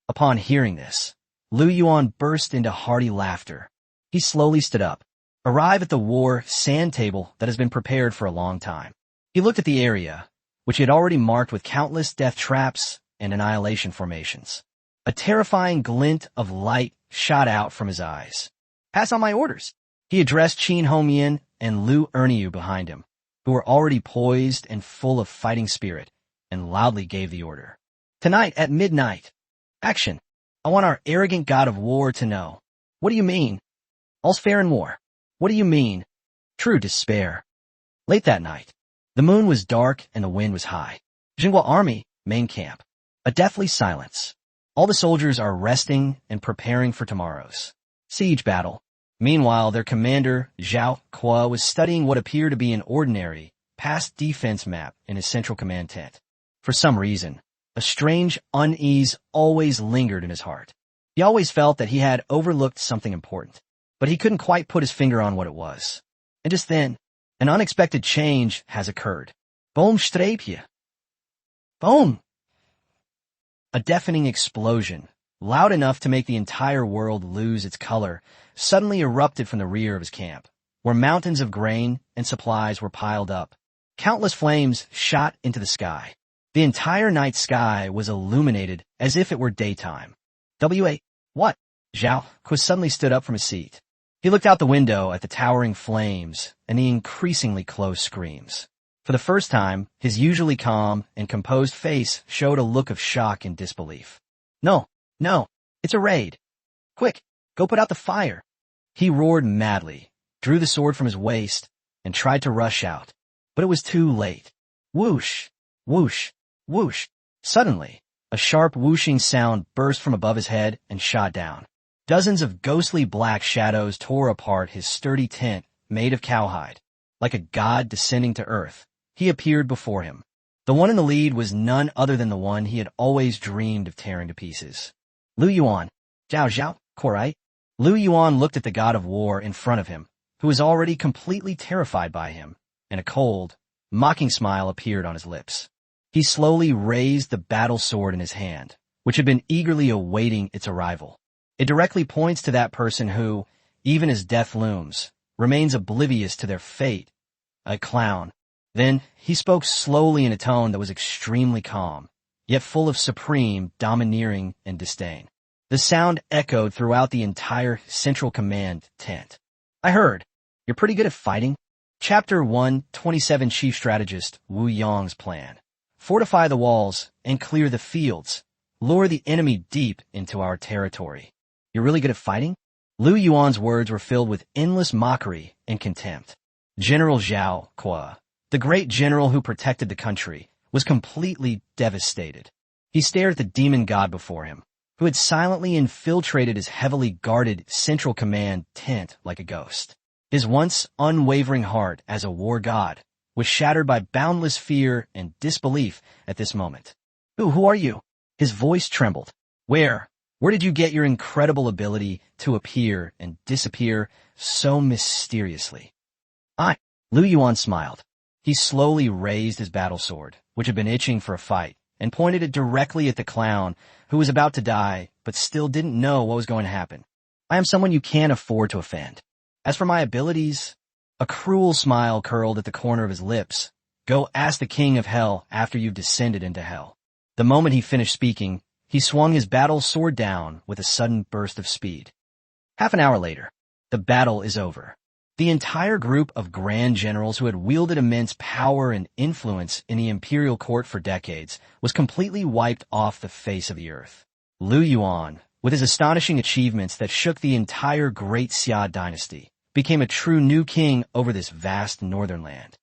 Upon hearing this, Lu Yuan burst into hearty laughter. He slowly stood up. Arrive at the war sand table that has been prepared for a long time. He looked at the area, which he had already marked with countless death traps and annihilation formations. A terrifying glint of light shot out from his eyes. Pass on my orders. He addressed Qin Homian and Lu Erniu behind him, who were already poised and full of fighting spirit, and loudly gave the order. Tonight at midnight. Action. I want our arrogant god of war to know. What do you mean? All's fair in war. What do you mean? True despair. Late that night, the moon was dark and the wind was high. Xinghua army, main camp. A deathly silence. All the soldiers are resting and preparing for tomorrow's siege battle. Meanwhile, their commander, Zhao Qua, was studying what appeared to be an ordinary, past defense map in his central command tent. For some reason, a strange unease always lingered in his heart. He always felt that he had overlooked something important, but he couldn't quite put his finger on what it was. And just then, an unexpected change has occurred. Boom streepje. Boom! A deafening explosion, loud enough to make the entire world lose its color, suddenly erupted from the rear of his camp, where mountains of grain and supplies were piled up. Countless flames shot into the sky. The entire night sky was illuminated as if it were daytime. What? Zhao Kui suddenly stood up from his seat. He looked out the window at the towering flames and the increasingly close screams. For the first time, his usually calm and composed face showed a look of shock and disbelief. No, it's a raid. Quick, go put out the fire. He roared madly, drew the sword from his waist, and tried to rush out. But it was too late. Whoosh, whoosh, whoosh. Suddenly, a sharp whooshing sound burst from above his head and shot down. Dozens of ghostly black shadows tore apart his sturdy tent made of cowhide. Like a god descending to earth, he appeared before him. The one in the lead was none other than the one he had always dreamed of tearing to pieces. Lu Yuan. Zhao, Korai. Lu Yuan looked at the god of war in front of him, who was already completely terrified by him, and a cold, mocking smile appeared on his lips. He slowly raised the battle sword in his hand, which had been eagerly awaiting its arrival. It directly points to that person who, even as death looms, remains oblivious to their fate, a clown. Then he spoke slowly in a tone that was extremely calm, yet full of supreme, domineering, and disdain. The sound echoed throughout the entire Central Command tent. I heard. You're pretty good at fighting. Chapter 127 Chief Strategist Wu Yong's plan. Fortify the walls and clear the fields. Lure the enemy deep into our territory. You're really good at fighting? Lu Yuan's words were filled with endless mockery and contempt. General Zhao Qua, the great general who protected the country, was completely devastated. He stared at the demon god before him, who had silently infiltrated his heavily guarded Central Command tent like a ghost. His once unwavering heart as a war god was shattered by boundless fear and disbelief at this moment. Who are you? His voice trembled. Where did you get your incredible ability to appear and disappear so mysteriously? Lu Yuan smiled. He slowly raised his battle sword, which had been itching for a fight, and pointed it directly at the clown, who was about to die, but still didn't know what was going to happen. I am someone you can't afford to offend. As for my abilities, a cruel smile curled at the corner of his lips. Go ask the king of hell after you've descended into hell. The moment he finished speaking, he swung his battle sword down with a sudden burst of speed. Half an hour later, the battle is over. The entire group of grand generals who had wielded immense power and influence in the imperial court for decades was completely wiped off the face of the earth. Lu Yuan, with his astonishing achievements that shook the entire Great Xia dynasty, became a true new king over this vast northern land.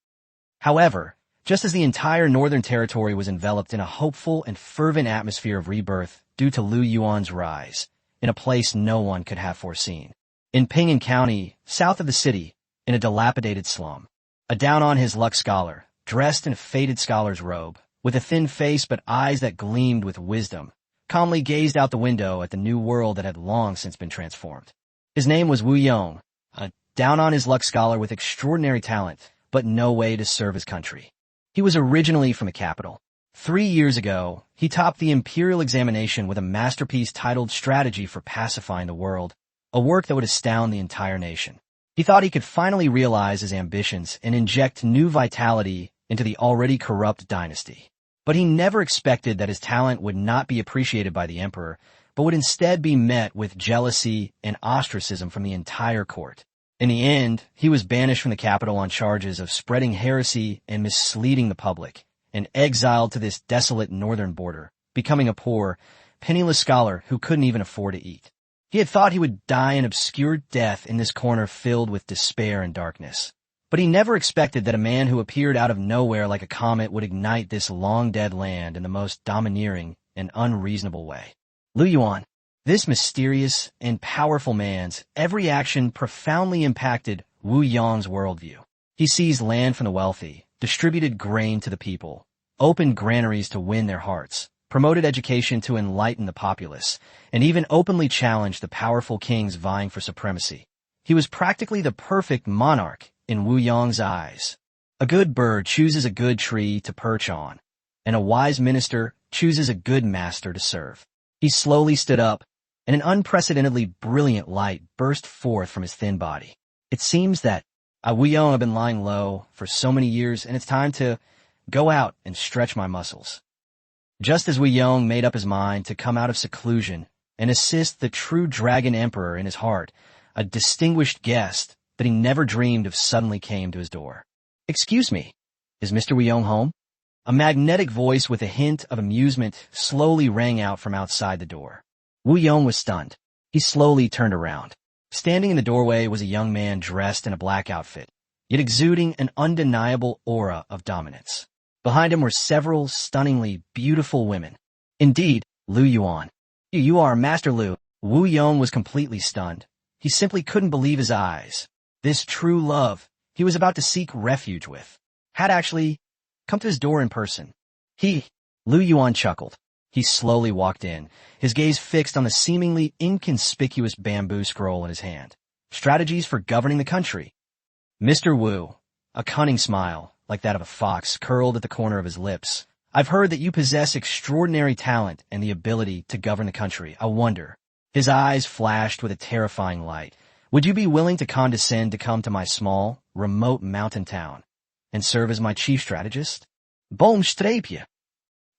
However, just as the entire northern territory was enveloped in a hopeful and fervent atmosphere of rebirth due to Lu Yuan's rise, in a place no one could have foreseen. In Ping'an County, south of the city, in a dilapidated slum, a down-on-his-luck scholar, dressed in a faded scholar's robe, with a thin face but eyes that gleamed with wisdom, calmly gazed out the window at the new world that had long since been transformed. His name was Wu Yong, a down-on-his-luck scholar with extraordinary talent, but no way to serve his country. He was originally from the capital. 3 years ago, he topped the imperial examination with a masterpiece titled Strategy for Pacifying the World, a work that would astound the entire nation. He thought he could finally realize his ambitions and inject new vitality into the already corrupt dynasty. But he never expected that his talent would not be appreciated by the emperor, but would instead be met with jealousy and ostracism from the entire court. In the end, he was banished from the capital on charges of spreading heresy and misleading the public, and exiled to this desolate northern border, becoming a poor, penniless scholar who couldn't even afford to eat. He had thought he would die an obscure death in this corner filled with despair and darkness. But he never expected that a man who appeared out of nowhere like a comet would ignite this long-dead land in the most domineering and unreasonable way. Lu Yuan. This mysterious and powerful man's every action profoundly impacted Wu Yang's worldview. He seized land from the wealthy, distributed grain to the people, opened granaries to win their hearts, promoted education to enlighten the populace, and even openly challenged the powerful kings vying for supremacy. He was practically the perfect monarch in Wu Yang's eyes. A good bird chooses a good tree to perch on, and a wise minister chooses a good master to serve. He slowly stood up, and an unprecedentedly brilliant light burst forth from his thin body. It seems that Wu Yang have been lying low for so many years, and it's time to go out and stretch my muscles. Just as Wu Yang made up his mind to come out of seclusion and assist the true Dragon Emperor in his heart, a distinguished guest that he never dreamed of suddenly came to his door. "Excuse me, is Mr. Wu Yang home?" A magnetic voice with a hint of amusement slowly rang out from outside the door. Wu Yang was stunned. He slowly turned around. Standing in the doorway was a young man dressed in a black outfit, yet exuding an undeniable aura of dominance. Behind him were several stunningly beautiful women. Indeed, Lu Yuan. "You are Master Lu." Wu Yang was completely stunned. He simply couldn't believe his eyes. This true love he was about to seek refuge with had actually come to his door in person. Lu Yuan chuckled. He slowly walked in, his gaze fixed on the seemingly inconspicuous bamboo scroll in his hand. Strategies for governing the country. Mr. Wu, a cunning smile, like that of a fox, curled at the corner of his lips. "I've heard that you possess extraordinary talent and the ability to govern the country. I wonder." His eyes flashed with a terrifying light. "Would you be willing to condescend to come to my small, remote mountain town and serve as my chief strategist?" Boom streepje.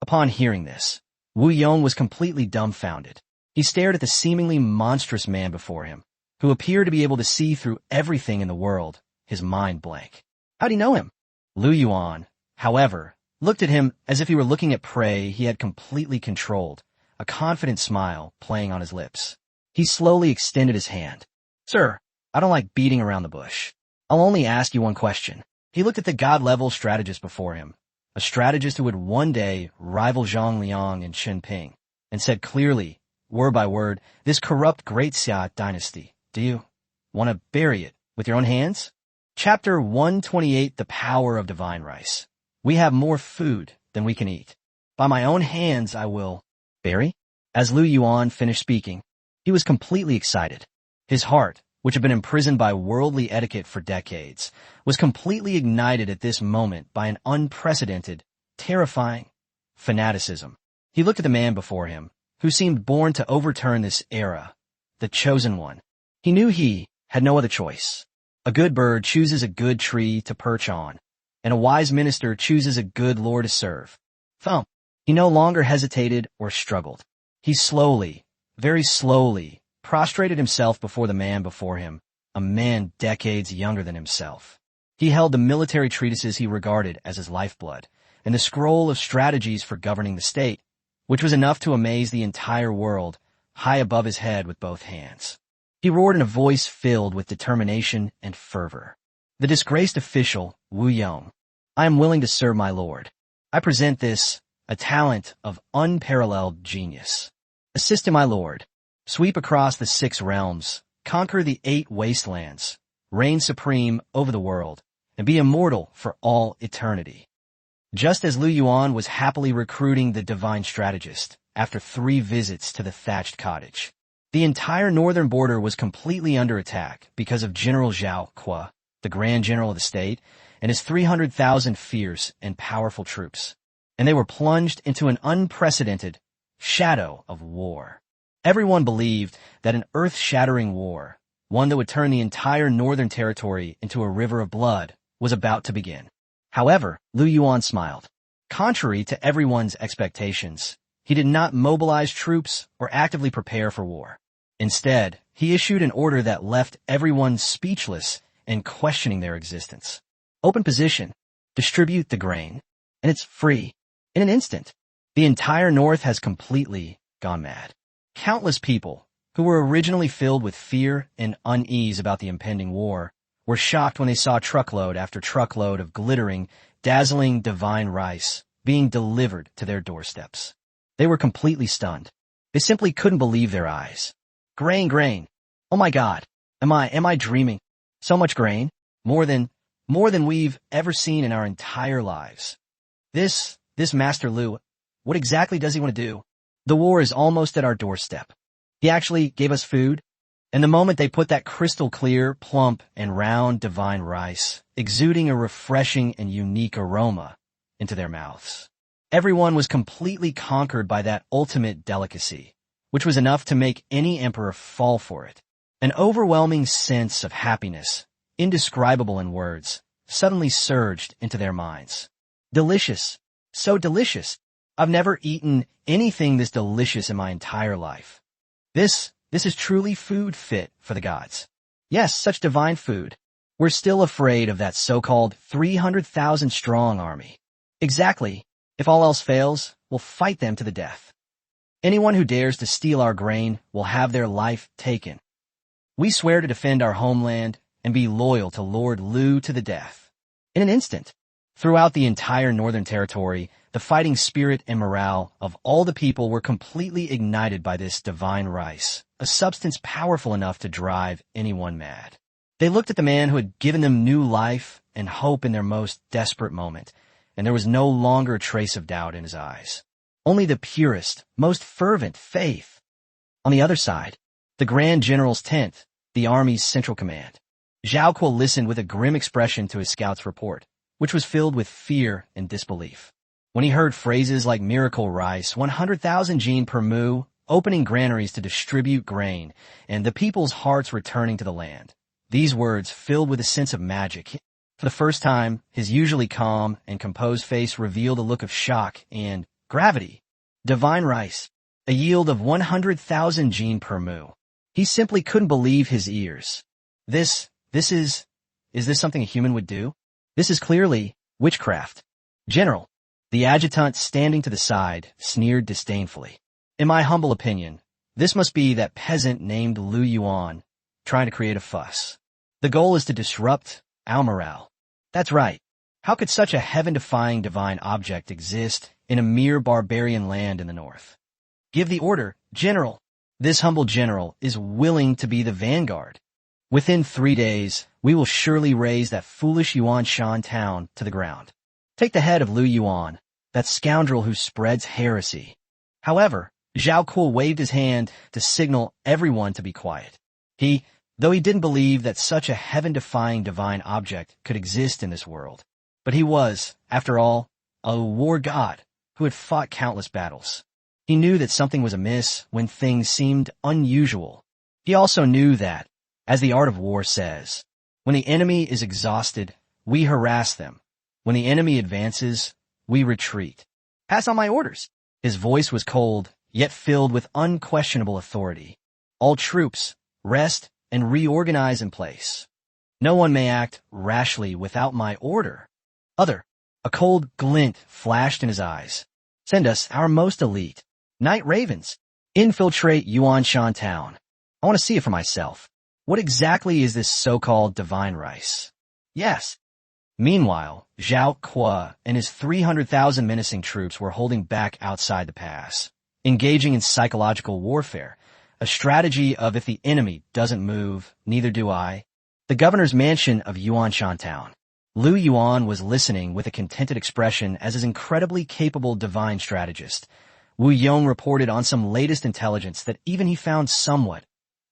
Upon hearing this, Wu Yang was completely dumbfounded. He stared at the seemingly monstrous man before him, who appeared to be able to see through everything in the world, his mind blank. How'd he know him? Lu Yuan, however, looked at him as if he were looking at prey he had completely controlled, a confident smile playing on his lips. He slowly extended his hand. "Sir, I don't like beating around the bush. I'll only ask you one question." He looked at the god-level strategist before him, a strategist who would one day rival Zhang Liang and Chen Ping, and said clearly, word by word, "This corrupt Great Xia dynasty, do you want to bury it with your own hands?" Chapter 128, The Power of Divine Rice. "We have more food than we can eat. By my own hands I will bury." As Lu Yuan finished speaking, he was completely excited. His heart, which had been imprisoned by worldly etiquette for decades, was completely ignited at this moment by an unprecedented, terrifying fanaticism. He looked at the man before him, who seemed born to overturn this era, the chosen one. He knew he had no other choice. A good bird chooses a good tree to perch on, and a wise minister chooses a good lord to serve. Thump. He no longer hesitated or struggled. He slowly, very slowly, prostrated himself before the man before him, a man decades younger than himself. He held the military treatises he regarded as his lifeblood, and the scroll of strategies for governing the state, which was enough to amaze the entire world, high above his head with both hands. He roared in a voice filled with determination and fervor. "The disgraced official, Wu Yang, I am willing to serve my lord. I present this, a talent of unparalleled genius. Assist in my lord. Sweep across the 6 realms, conquer the 8 wastelands, reign supreme over the world, and be immortal for all eternity." Just as Lu Yuan was happily recruiting the divine strategist after 3 visits to the thatched cottage, the entire northern border was completely under attack because of General Zhao Qua, the Grand General of the state, and his 300,000 fierce and powerful troops, and they were plunged into an unprecedented shadow of war. Everyone believed that an earth-shattering war, one that would turn the entire northern territory into a river of blood, was about to begin. However, Lu Yuan smiled. Contrary to everyone's expectations, he did not mobilize troops or actively prepare for war. Instead, he issued an order that left everyone speechless and questioning their existence. Open position, distribute the grain, and it's free. In an instant, the entire North has completely gone mad. Countless people, who were originally filled with fear and unease about the impending war, were shocked when they saw truckload after truckload of glittering, dazzling divine rice being delivered to their doorsteps. They were completely stunned. They simply couldn't believe their eyes. Grain. Oh my God. Am I dreaming? So much grain? More than we've ever seen in our entire lives. This Master Lu, what exactly does he want to do? The war is almost at our doorstep. He actually gave us food, and the moment they put that crystal clear, plump, and round divine rice, exuding a refreshing and unique aroma, into their mouths, everyone was completely conquered by that ultimate delicacy, which was enough to make any emperor fall for it. An overwhelming sense of happiness, indescribable in words, suddenly surged into their minds. Delicious. So delicious. I've never eaten anything this delicious in my entire life. This is truly food fit for the gods. Yes, such divine food. We're still afraid of that so-called 300,000 strong army. Exactly. If all else fails, we'll fight them to the death. Anyone who dares to steal our grain will have their life taken. We swear to defend our homeland and be loyal to Lord Lu to the death. In an instant, throughout the entire Northern Territory, the fighting spirit and morale of all the people were completely ignited by this divine rice, a substance powerful enough to drive anyone mad. They looked at the man who had given them new life and hope in their most desperate moment, and there was no longer a trace of doubt in his eyes. Only the purest, most fervent faith. On the other side, the Grand General's tent, the Army's central command. Zhao Kuo listened with a grim expression to his scout's report, which was filled with fear and disbelief. When he heard phrases like miracle rice, 100,000 jin per mu, opening granaries to distribute grain, and the people's hearts returning to the land, these words filled with a sense of magic. For the first time, his usually calm and composed face revealed a look of shock and gravity. Divine rice, a yield of 100,000 jin per mu. He simply couldn't believe his ears. Is this something a human would do? This is clearly witchcraft. General, the adjutant standing to the side, sneered disdainfully. In my humble opinion, this must be that peasant named Lu Yuan, trying to create a fuss. The goal is to disrupt our morale. That's right. How could such a heaven-defying divine object exist in a mere barbarian land in the north? Give the order, General. This humble general is willing to be the vanguard. Within 3 days, we will surely raise that foolish Yuan Shan town to the ground. Take the head of Lu Yuan, that scoundrel who spreads heresy. However, Zhao Kuo waved his hand to signal everyone to be quiet. Though he didn't believe that such a heaven-defying divine object could exist in this world, but he was, after all, a war god who had fought countless battles. He knew that something was amiss when things seemed unusual. He also knew that, as the art of war says, when the enemy is exhausted, we harass them. When the enemy advances, we retreat. Pass on my orders. His voice was cold, yet filled with unquestionable authority. All troops, rest and reorganize in place. No one may act rashly without my order. A cold glint flashed in his eyes. Send us our most elite night ravens. Infiltrate Yuan Shan town. I want to see it for myself. What exactly is this so-called divine rice? Yes. Meanwhile, Zhao Kuo and his 300,000 menacing troops were holding back outside the pass, engaging in psychological warfare, a strategy of if the enemy doesn't move, neither do I. The governor's mansion of Yuan Shan town. Lu Yuan was listening with a contented expression as his incredibly capable divine strategist. Wu Yong reported on some latest intelligence that even he found somewhat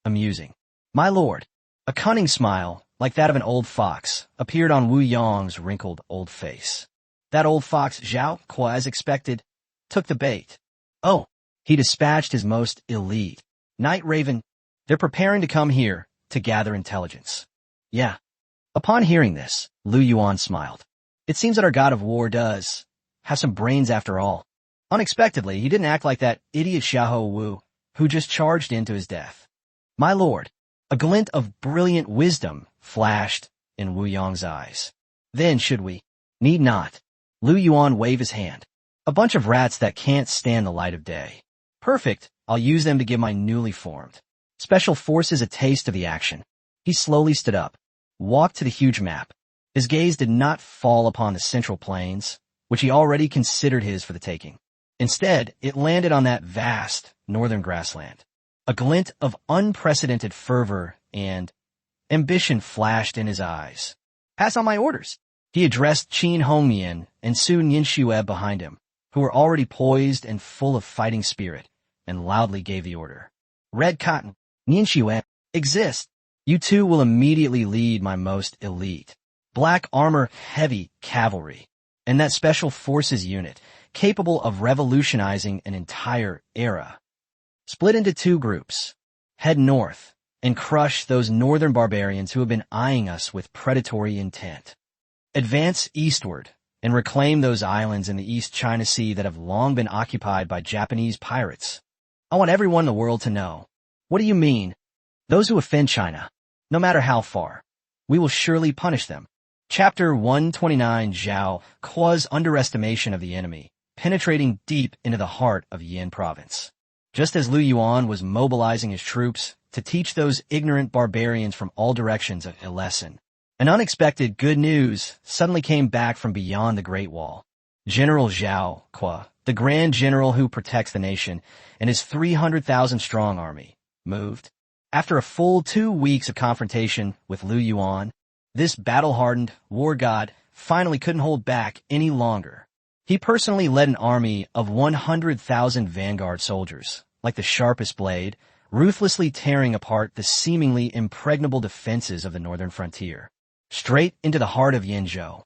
amusing. My lord, a cunning smile, like that of an old fox, appeared on Wu Yong's wrinkled old face. That old fox, Zhao Kuo, as expected, took the bait. Oh, he dispatched his most elite night raven. They're preparing to come here to gather intelligence. Yeah. Upon hearing this, Lu Yuan smiled. It seems that our god of war does have some brains after all. Unexpectedly, he didn't act like that idiot Xiahou Wu, who just charged into his death. My lord, a glint of brilliant wisdom flashed in Wu Yong's eyes. Then should we? Need not. Lu Yuan waved his hand. A bunch of rats that can't stand the light of day. Perfect. I'll use them to give my newly formed special forces a taste of the action. He slowly stood up, walked to the huge map. His gaze did not fall upon the central plains, which he already considered his for the taking. Instead, it landed on that vast, northern grassland. A glint of unprecedented fervor and ambition flashed in his eyes. "Pass on my orders." He addressed Qin Hongmian and Su Nianxue behind him, who were already poised and full of fighting spirit, and loudly gave the order. "Red Cotton, Nianxue, exist. You two will immediately lead my most elite black armor heavy cavalry, and that special forces unit capable of revolutionizing an entire era. Split into two groups. Head north and crush those northern barbarians who have been eyeing us with predatory intent. Advance eastward and reclaim those islands in the East China Sea that have long been occupied by Japanese pirates. I want everyone in the world to know." "What do you mean?" "Those who offend China, no matter how far, we will surely punish them." Chapter 129. Zhao Kuo's underestimation of the enemy, penetrating deep into the heart of Yin province. Just as Lu Yuan was mobilizing his troops to teach those ignorant barbarians from all directions a lesson, an unexpected good news suddenly came back from beyond the Great Wall. General Zhao Kuo, the Grand General who protects the nation, and his 300,000-strong army, moved. After a full 2 weeks of confrontation with Lu Yuan, this battle-hardened war god finally couldn't hold back any longer. He personally led an army of 100,000 vanguard soldiers, like the sharpest blade, ruthlessly tearing apart the seemingly impregnable defenses of the northern frontier, straight into the heart of Yanzhou,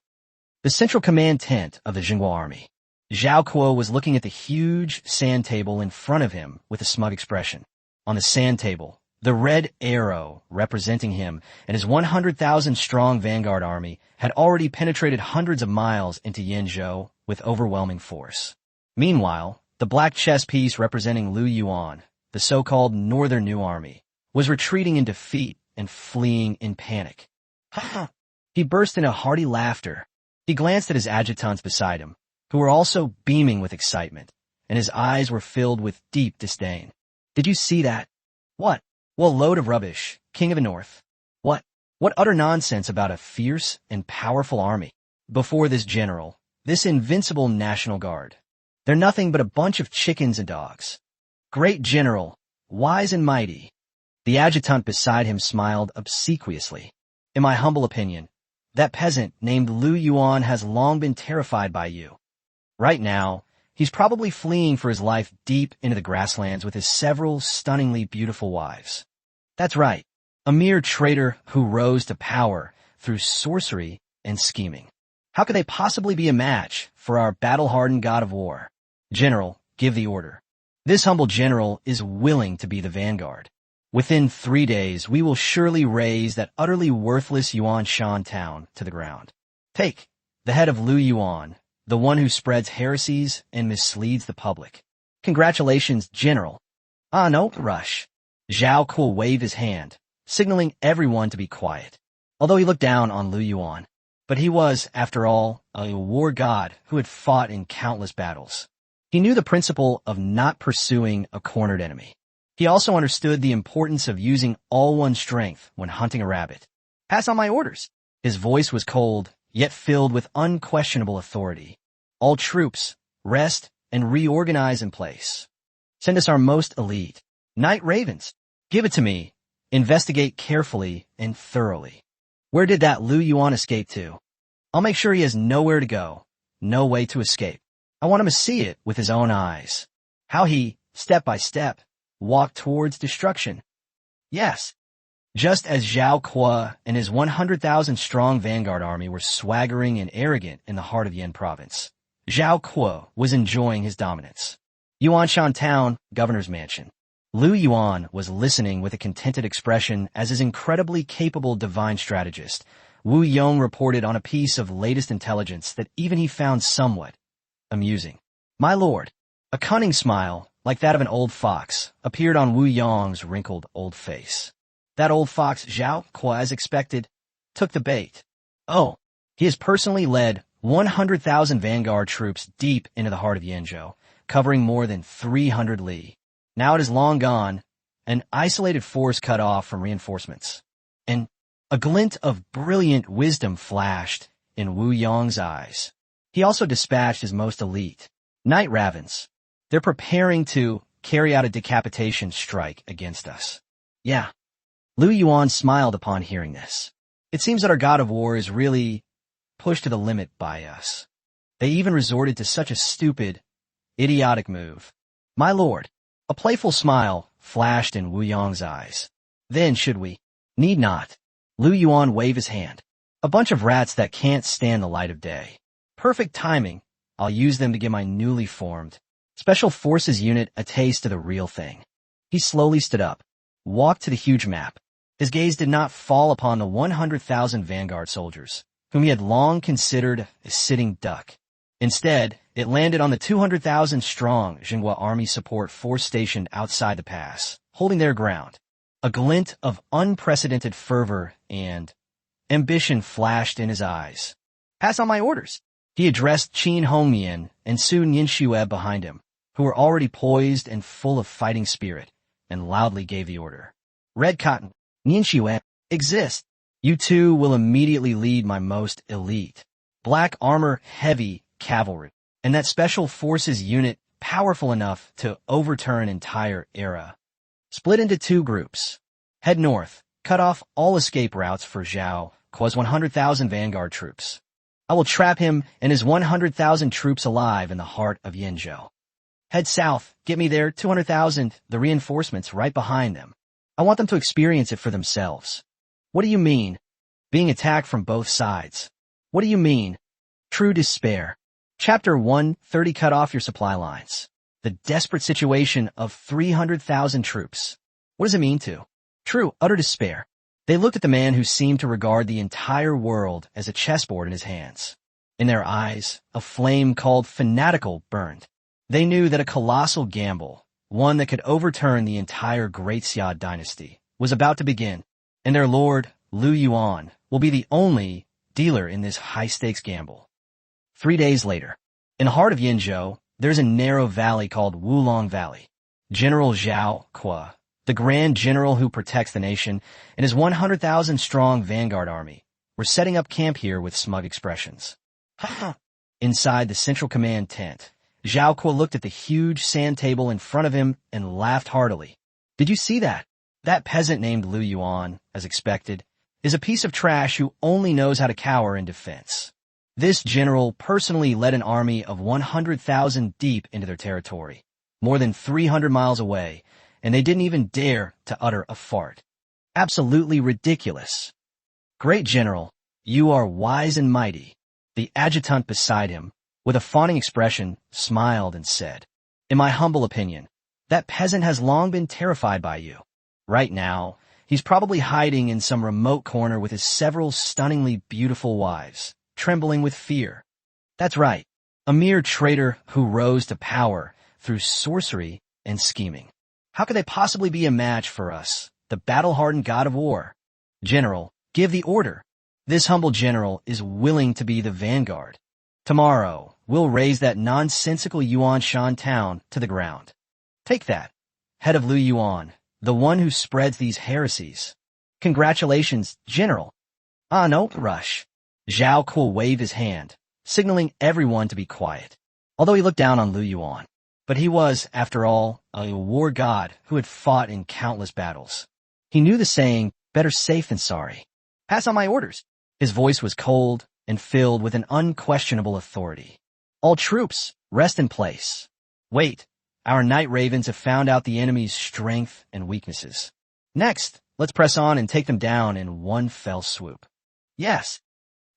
the central command tent of the Xinghua army. Zhao Kuo was looking at the huge sand table in front of him with a smug expression. On the sand table, the red arrow representing him and his 100,000-strong vanguard army had already penetrated hundreds of miles into Yanzhou with overwhelming force. Meanwhile, the black chess piece representing Lu Yuan, the so-called Northern New Army, was retreating in defeat and fleeing in panic. He burst into hearty laughter. He glanced at his adjutants beside him, who were also beaming with excitement, and his eyes were filled with deep disdain. "Did you see that?" "What?" "Well, load of rubbish, King of the North." "What? What utter nonsense about a fierce and powerful army before this general, this invincible National Guard. They're nothing but a bunch of chickens and dogs." "Great general, wise and mighty." The adjutant beside him smiled obsequiously. "In my humble opinion, that peasant named Lu Yuan has long been terrified by you. Right now, he's probably fleeing for his life deep into the grasslands with his several stunningly beautiful wives. That's right, a mere traitor who rose to power through sorcery and scheming. How could they possibly be a match for our battle-hardened god of war? General, give the order. This humble general is willing to be the vanguard. Within 3 days, we will surely raze that utterly worthless Yuanshan town to the ground. Take the head of Lu Yuan, the one who spreads heresies and misleads the public. Congratulations, General." "Ah, no rush." Zhao Kuo waved his hand, signaling everyone to be quiet, although he looked down on Lu Yuan. But he was, after all, a war god who had fought in countless battles. He knew the principle of not pursuing a cornered enemy. He also understood the importance of using all one's strength when hunting a rabbit. "Pass on my orders." His voice was cold, yet filled with unquestionable authority. "All troops, rest and reorganize in place. Send us our most elite night ravens. Give it to me. Investigate carefully and thoroughly. Where did that Lu Yuan escape to? I'll make sure he has nowhere to go, no way to escape. I want him to see it with his own eyes. How he, step by step, walked towards destruction. Yes." Just as Zhao Kuo and his 100,000-strong vanguard army were swaggering and arrogant in the heart of Yin province, Zhao Kuo was enjoying his dominance. Yuanshan Town, Governor's Mansion. Lu Yuan was listening with a contented expression as his incredibly capable divine strategist, Wu Yong, reported on a piece of latest intelligence that even he found somewhat amusing. "My lord," a cunning smile, like that of an old fox, appeared on Wu Yong's wrinkled old face. That old fox, Zhao Kuo, as expected, took the bait. Oh, he has personally led 100,000 vanguard troops deep into the heart of Yanzhou, covering more than 300 li. Now it is long gone, an isolated force cut off from reinforcements. And a glint of brilliant wisdom flashed in Wu Yong's eyes. He also dispatched his most elite night ravens. They're preparing to carry out a decapitation strike against us. Yeah. Lu Yuan smiled upon hearing this. It seems that our god of war is really pushed to the limit by us. They even resorted to such a stupid, idiotic move. My lord, a playful smile flashed in Wu Yang's eyes. Then should we? Need not. Lu Yuan waved his hand. A bunch of rats that can't stand the light of day. Perfect timing. I'll use them to give my newly formed Special Forces unit a taste of the real thing. He slowly stood up, walked to the huge map. His gaze did not fall upon the 100,000 vanguard soldiers, whom he had long considered a sitting duck. Instead, it landed on the 200,000-strong Xinghua army support force stationed outside the pass, holding their ground. A glint of unprecedented fervor and ambition flashed in his eyes. Pass on my orders. He addressed Qin Hongmian and Su Nianxue behind him, who were already poised and full of fighting spirit, and loudly gave the order. Red Cotton, Nianxue, exist. You two will immediately lead my most elite black armor heavy cavalry, and that special forces unit powerful enough to overturn entire era. Split into two groups. Head north, cut off all escape routes for Zhao Qua's 100,000 vanguard troops. I will trap him and his 100,000 troops alive in the heart of Yenzhou. Head south, get me their 200,000, the reinforcements right behind them. I want them to experience it for themselves. What do you mean? Being attacked from both sides. What do you mean? True despair. Chapter 130. Cut off your supply lines. The desperate situation of 300,000 troops. What does it mean to? True, utter despair. They looked at the man who seemed to regard the entire world as a chessboard in his hands. In their eyes, a flame called fanatical burned. They knew that a colossal gamble, one that could overturn the entire Great Xia dynasty, was about to begin, and their lord, Lu Yuan, will be the only dealer in this high-stakes gamble. 3 days later, in the heart of Yenzhou, there's a narrow valley called Wulong Valley. General Zhao Qua, the grand general who protects the nation, and his 100,000-strong vanguard army, were setting up camp here with smug expressions. Inside the central command tent, Zhao Qua looked at the huge sand table in front of him and laughed heartily. Did you see that? That peasant named Lu Yuan, as expected, is a piece of trash who only knows how to cower in defense. This general personally led an army of 100,000 deep into their territory, more than 300 miles away, and they didn't even dare to utter a fart. Absolutely ridiculous. Great general, you are wise and mighty. The adjutant beside him, with a fawning expression, smiled and said, in my humble opinion, that peasant has long been terrified by you. Right now, he's probably hiding in some remote corner with his several stunningly beautiful wives, trembling with fear. That's right, a mere traitor who rose to power through sorcery and scheming. How could they possibly be a match for us, the battle-hardened god of war? General, give the order. This humble general is willing to be the vanguard. Tomorrow, we'll raise that nonsensical Yuan Shan town to the ground. Take that, head of Lu Yuan, the one who spreads these heresies. Congratulations, General. Ah, no rush. Zhao Kuo waved his hand, signaling everyone to be quiet, although he looked down on Lu Yuan. But he was, after all, a war god who had fought in countless battles. He knew the saying, better safe than sorry. Pass on my orders. His voice was cold and filled with an unquestionable authority. All troops, rest in place. Wait, our night ravens have found out the enemy's strength and weaknesses. Next, let's press on and take them down in one fell swoop. Yes.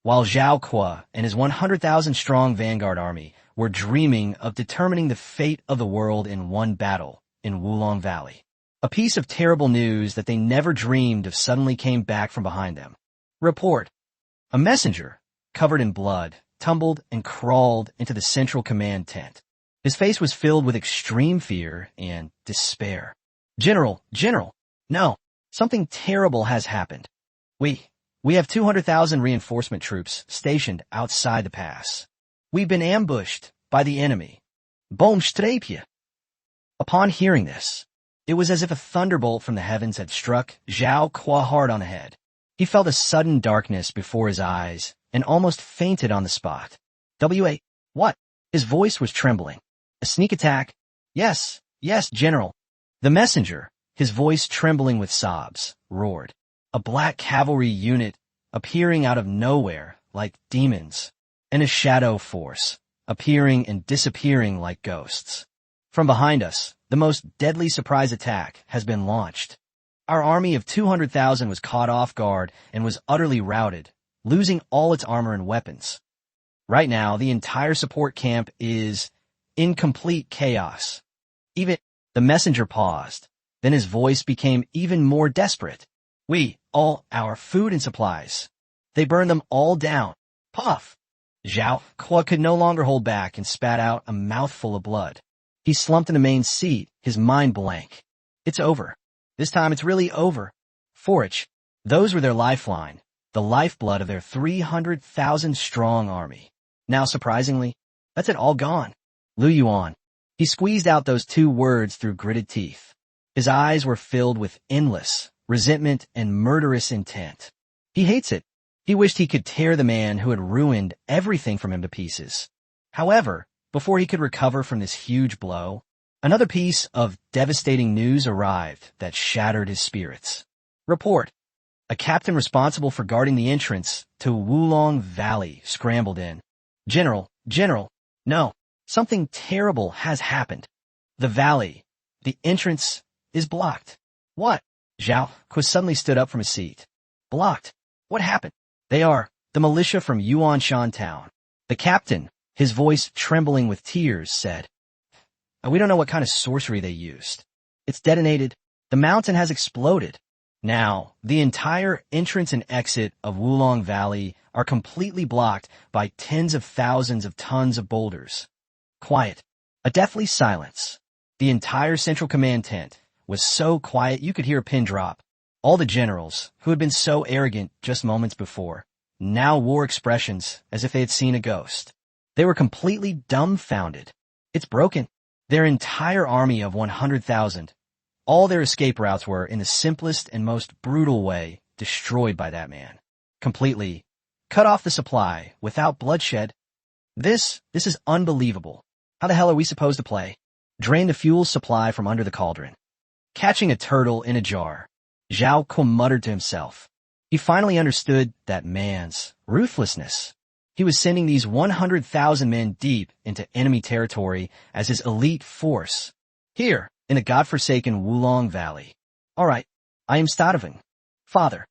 While Zhao Qua and his 100,000-strong vanguard army were dreaming of determining the fate of the world in one battle in Wulong Valley, a piece of terrible news that they never dreamed of suddenly came back from behind them. Report. A messenger, covered in blood, tumbled and crawled into the central command tent. His face was filled with extreme fear and despair. General, no, something terrible has happened. We have 200,000 reinforcement troops stationed outside the pass. We've been ambushed by the enemy. Boomstrapje. Upon hearing this, it was as if a thunderbolt from the heavens had struck Zhao Qua hard on the head. He felt a sudden darkness before his eyes and almost fainted on the spot. What? His voice was trembling. A sneak attack? Yes, Yes, General. The messenger, his voice trembling with sobs, roared. A black cavalry unit appearing out of nowhere like demons, and a shadow force appearing and disappearing like ghosts. From behind us, the most deadly surprise attack has been launched. Our army of 200,000 was caught off guard and was utterly routed, losing all its armor and weapons. Right now, the entire support camp is in complete chaos. Even the messenger paused. Then his voice became even more desperate. All our food and supplies. They burned them all down. Puff! Zhao Kuo could no longer hold back and spat out a mouthful of blood. He slumped in the main seat, his mind blank. It's over. This time it's really over. Forage. Those were their lifeline, the lifeblood of their 300,000-strong army. Now, surprisingly, that's it all gone. Lu Yuan. He squeezed out those two words through gritted teeth. His eyes were filled with endless resentment and murderous intent. He hates it. He wished he could tear the man who had ruined everything from him to pieces. However, before he could recover from this huge blow, another piece of devastating news arrived that shattered his spirits. Report. A captain responsible for guarding the entrance to Wulong Valley scrambled in. General, no, something terrible has happened. The valley, the entrance, is blocked. What? Zhao Kuo suddenly stood up from his seat. Blocked? What happened? They are the militia from Yuanshan town. The captain, his voice trembling with tears, said, We don't know what kind of sorcery they used. It's detonated. The mountain has exploded. Now, the entire entrance and exit of Wulong Valley are completely blocked by tens of thousands of tons of boulders. Quiet. A deathly silence. The entire central command tent was so quiet you could hear a pin drop. All the generals, who had been so arrogant just moments before, now wore expressions as if they had seen a ghost. They were completely dumbfounded. It's broken. Their entire army of 100,000, all their escape routes were, in the simplest and most brutal way, destroyed by that man. Completely. Cut off the supply, without bloodshed. This is unbelievable. How the hell are we supposed to play? Drain the fuel supply from under the cauldron. Catching a turtle in a jar. Zhao Kuo muttered to himself. He finally understood that man's ruthlessness. He was sending these 100,000 men deep into enemy territory as his elite force. Here, in the godforsaken Wulong Valley. All right, I am starving. Father.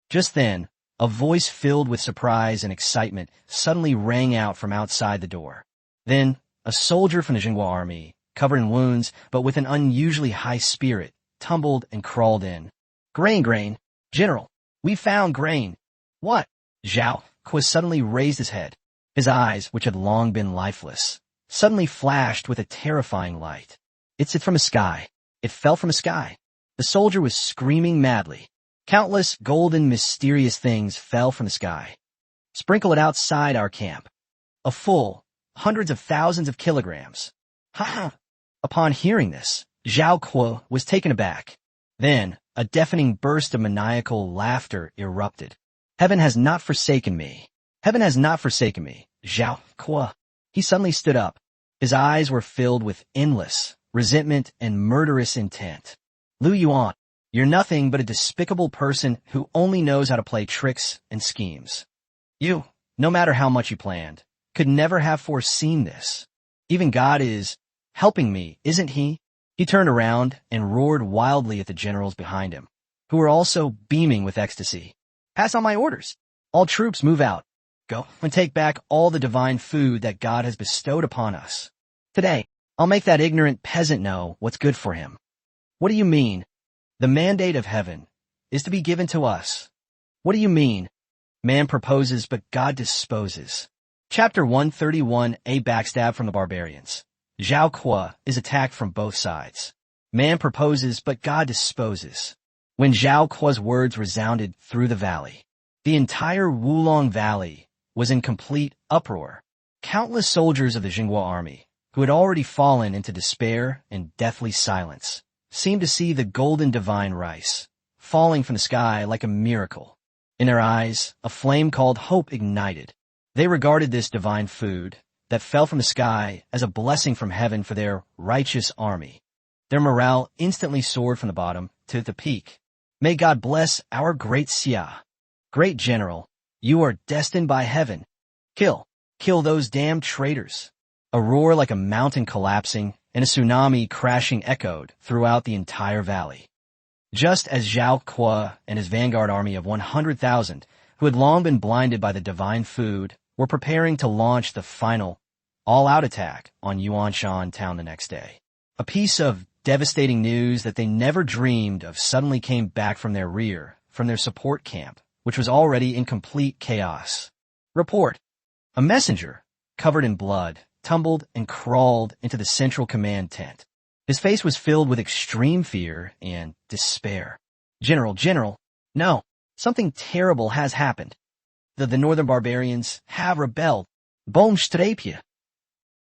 Just then, a voice filled with surprise and excitement suddenly rang out from outside the door. Then, a soldier from the Xinghua army, covered in wounds but with an unusually high spirit, tumbled and crawled in. Grain. General, we found grain. What? Zhao Kuo suddenly raised his head. His eyes, which had long been lifeless, suddenly flashed with a terrifying light. It's from the sky. It fell from the sky. The soldier was screaming madly. Countless golden mysterious things fell from the sky. Sprinkle it outside our camp. A full, hundreds of thousands of kilograms. Ha! Upon hearing this, Zhao Kuo was taken aback. Then, a deafening burst of maniacal laughter erupted. Heaven has not forsaken me. Heaven has not forsaken me, Zhao Kuo. He suddenly stood up. His eyes were filled with endless resentment and murderous intent. Lu Yuan, you're nothing but a despicable person who only knows how to play tricks and schemes. You, no matter how much you planned, could never have foreseen this. Even God is helping me, isn't he? He turned around and roared wildly at the generals behind him, who were also beaming with ecstasy. Pass on my orders. All troops move out. Go and take back all the divine food that God has bestowed upon us. Today, I'll make that ignorant peasant know what's good for him. What do you mean? The mandate of heaven is to be given to us. What do you mean? Man proposes, but God disposes. Chapter 131, A Backstab from the Barbarians. Zhao Kuo is attacked from both sides. Man proposes, but God disposes. When Zhao Kuo's words resounded through the valley, the entire Wulong Valley was in complete uproar. Countless soldiers of the Xinghua army, who had already fallen into despair and deathly silence, seemed to see the golden divine rice falling from the sky like a miracle. In their eyes, a flame called hope ignited. They regarded this divine food that fell from the sky as a blessing from heaven for their righteous army. Their morale instantly soared from the bottom to the peak. May God bless our great Xia. Great general, you are destined by heaven. Kill those damned traitors. A roar like a mountain collapsing and a tsunami crashing echoed throughout the entire valley. Just as Zhao Kuo and his vanguard army of 100,000, who had long been blinded by the divine food, were preparing to launch the final, all-out attack on Yuanshan town the next day. A piece of devastating news that they never dreamed of suddenly came back from their rear, from their support camp, which was already in complete chaos. Report. A messenger, covered in blood, tumbled and crawled into the central command tent. His face was filled with extreme fear and despair. General, no, something terrible has happened. The northern barbarians have rebelled. Boomstrapje.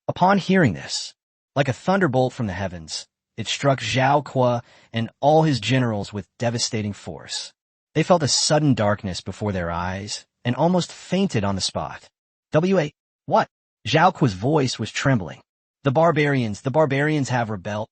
Upon hearing this, like a thunderbolt from the heavens, it struck Zhao Kuo and all his generals with devastating force. They felt a sudden darkness before their eyes and almost fainted on the spot. What? Zhao Kuo's voice was trembling. The barbarians have rebelled.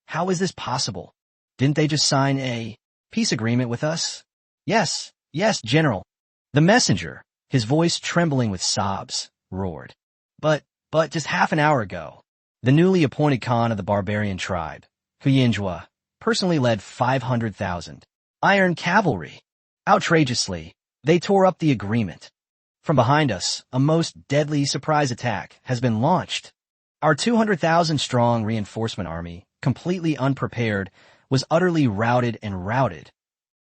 How is this possible? Didn't they just sign a peace agreement with us? Yes, general. The messenger, his voice trembling with sobs, roared. But just half an hour ago, the newly appointed Khan of the barbarian tribe, Xinghua, personally led 500,000 iron cavalry. Outrageously, they tore up the agreement. From behind us, a most deadly surprise attack has been launched. Our 200,000-strong reinforcement army, completely unprepared, was utterly routed.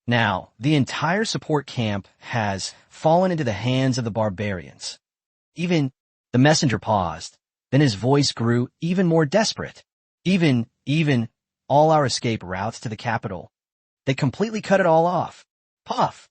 Now, the entire support camp has fallen into the hands of the barbarians. Even the messenger paused, then his voice grew even more desperate. Even all our escape routes to the capital. They completely cut it all off. Puff!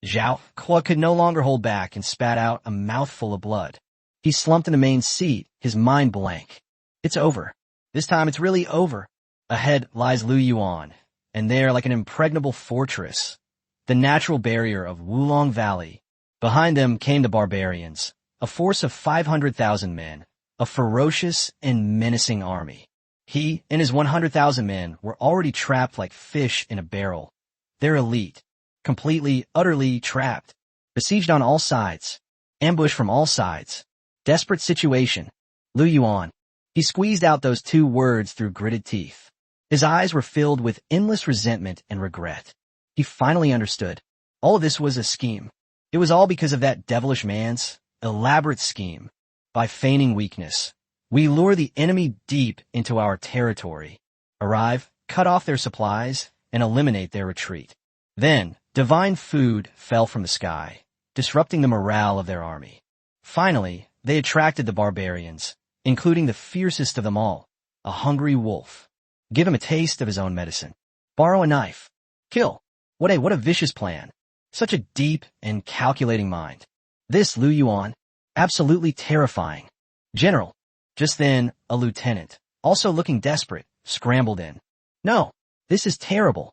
Zhao Kuo could no longer hold back and spat out a mouthful of blood. He slumped in the main seat, his mind blank. It's over. This time it's really over. Ahead lies Lu Yuan, and there, like an impregnable fortress, the natural barrier of Wulong Valley. Behind them came the barbarians, a force of 500,000 men, a ferocious and menacing army. He and his 100,000 men were already trapped like fish in a barrel. Their elite, completely, utterly trapped, besieged on all sides, ambushed from all sides. Desperate situation. Lu Yuan. He squeezed out those two words through gritted teeth. His eyes were filled with endless resentment and regret. He finally understood. All of this was a scheme. It was all because of that devilish man's elaborate scheme. By feigning weakness, we lure the enemy deep into our territory, arrive, cut off their supplies, and eliminate their retreat. Then, divine food fell from the sky, disrupting the morale of their army. Finally, they attracted the barbarians, including the fiercest of them all, a hungry wolf. Give him a taste of his own medicine. Borrow a knife. Kill. What a vicious plan. Such a deep and calculating mind. This Lu Yuan, absolutely terrifying. General. Just then, a lieutenant, also looking desperate, scrambled in. No, this is terrible.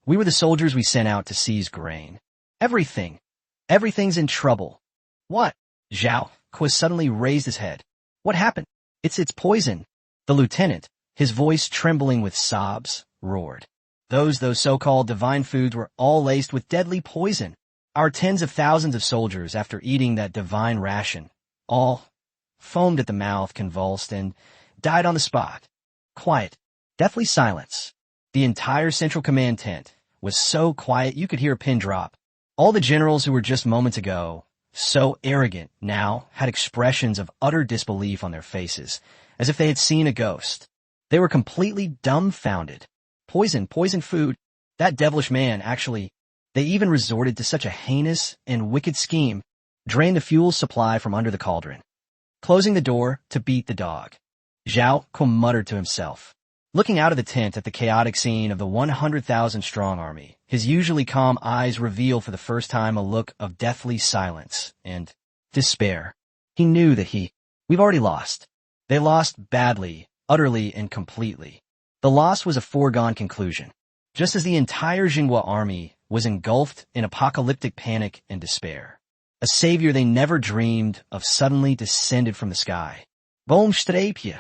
We were the soldiers we sent out to seize grain. Everything's in trouble. What? Zhao Kuo suddenly raised his head. What happened? It's poison. The lieutenant, his voice trembling with sobs, roared. Those so-called divine foods were all laced with deadly poison. Our tens of thousands of soldiers, after eating that divine ration, all foamed at the mouth, convulsed, and died on the spot. Quiet, deathly silence. The entire central command tent was so quiet you could hear a pin drop. All the generals who were just moments ago so arrogant now had expressions of utter disbelief on their faces, as if they had seen a ghost. They were completely dumbfounded. Poison food. That devilish man, actually. They even resorted to such a heinous and wicked scheme, drain the fuel supply from under the cauldron, closing the door to beat the dog. Zhao Kuo muttered to himself. Looking out of the tent at the chaotic scene of the 100,000-strong army, his usually calm eyes revealed for the first time a look of deathly silence and despair. He knew that we've already lost. They lost badly, utterly, and completely. The loss was a foregone conclusion, just as the entire Xinghua army was engulfed in apocalyptic panic and despair. A savior they never dreamed of suddenly descended from the sky. Boom strapje!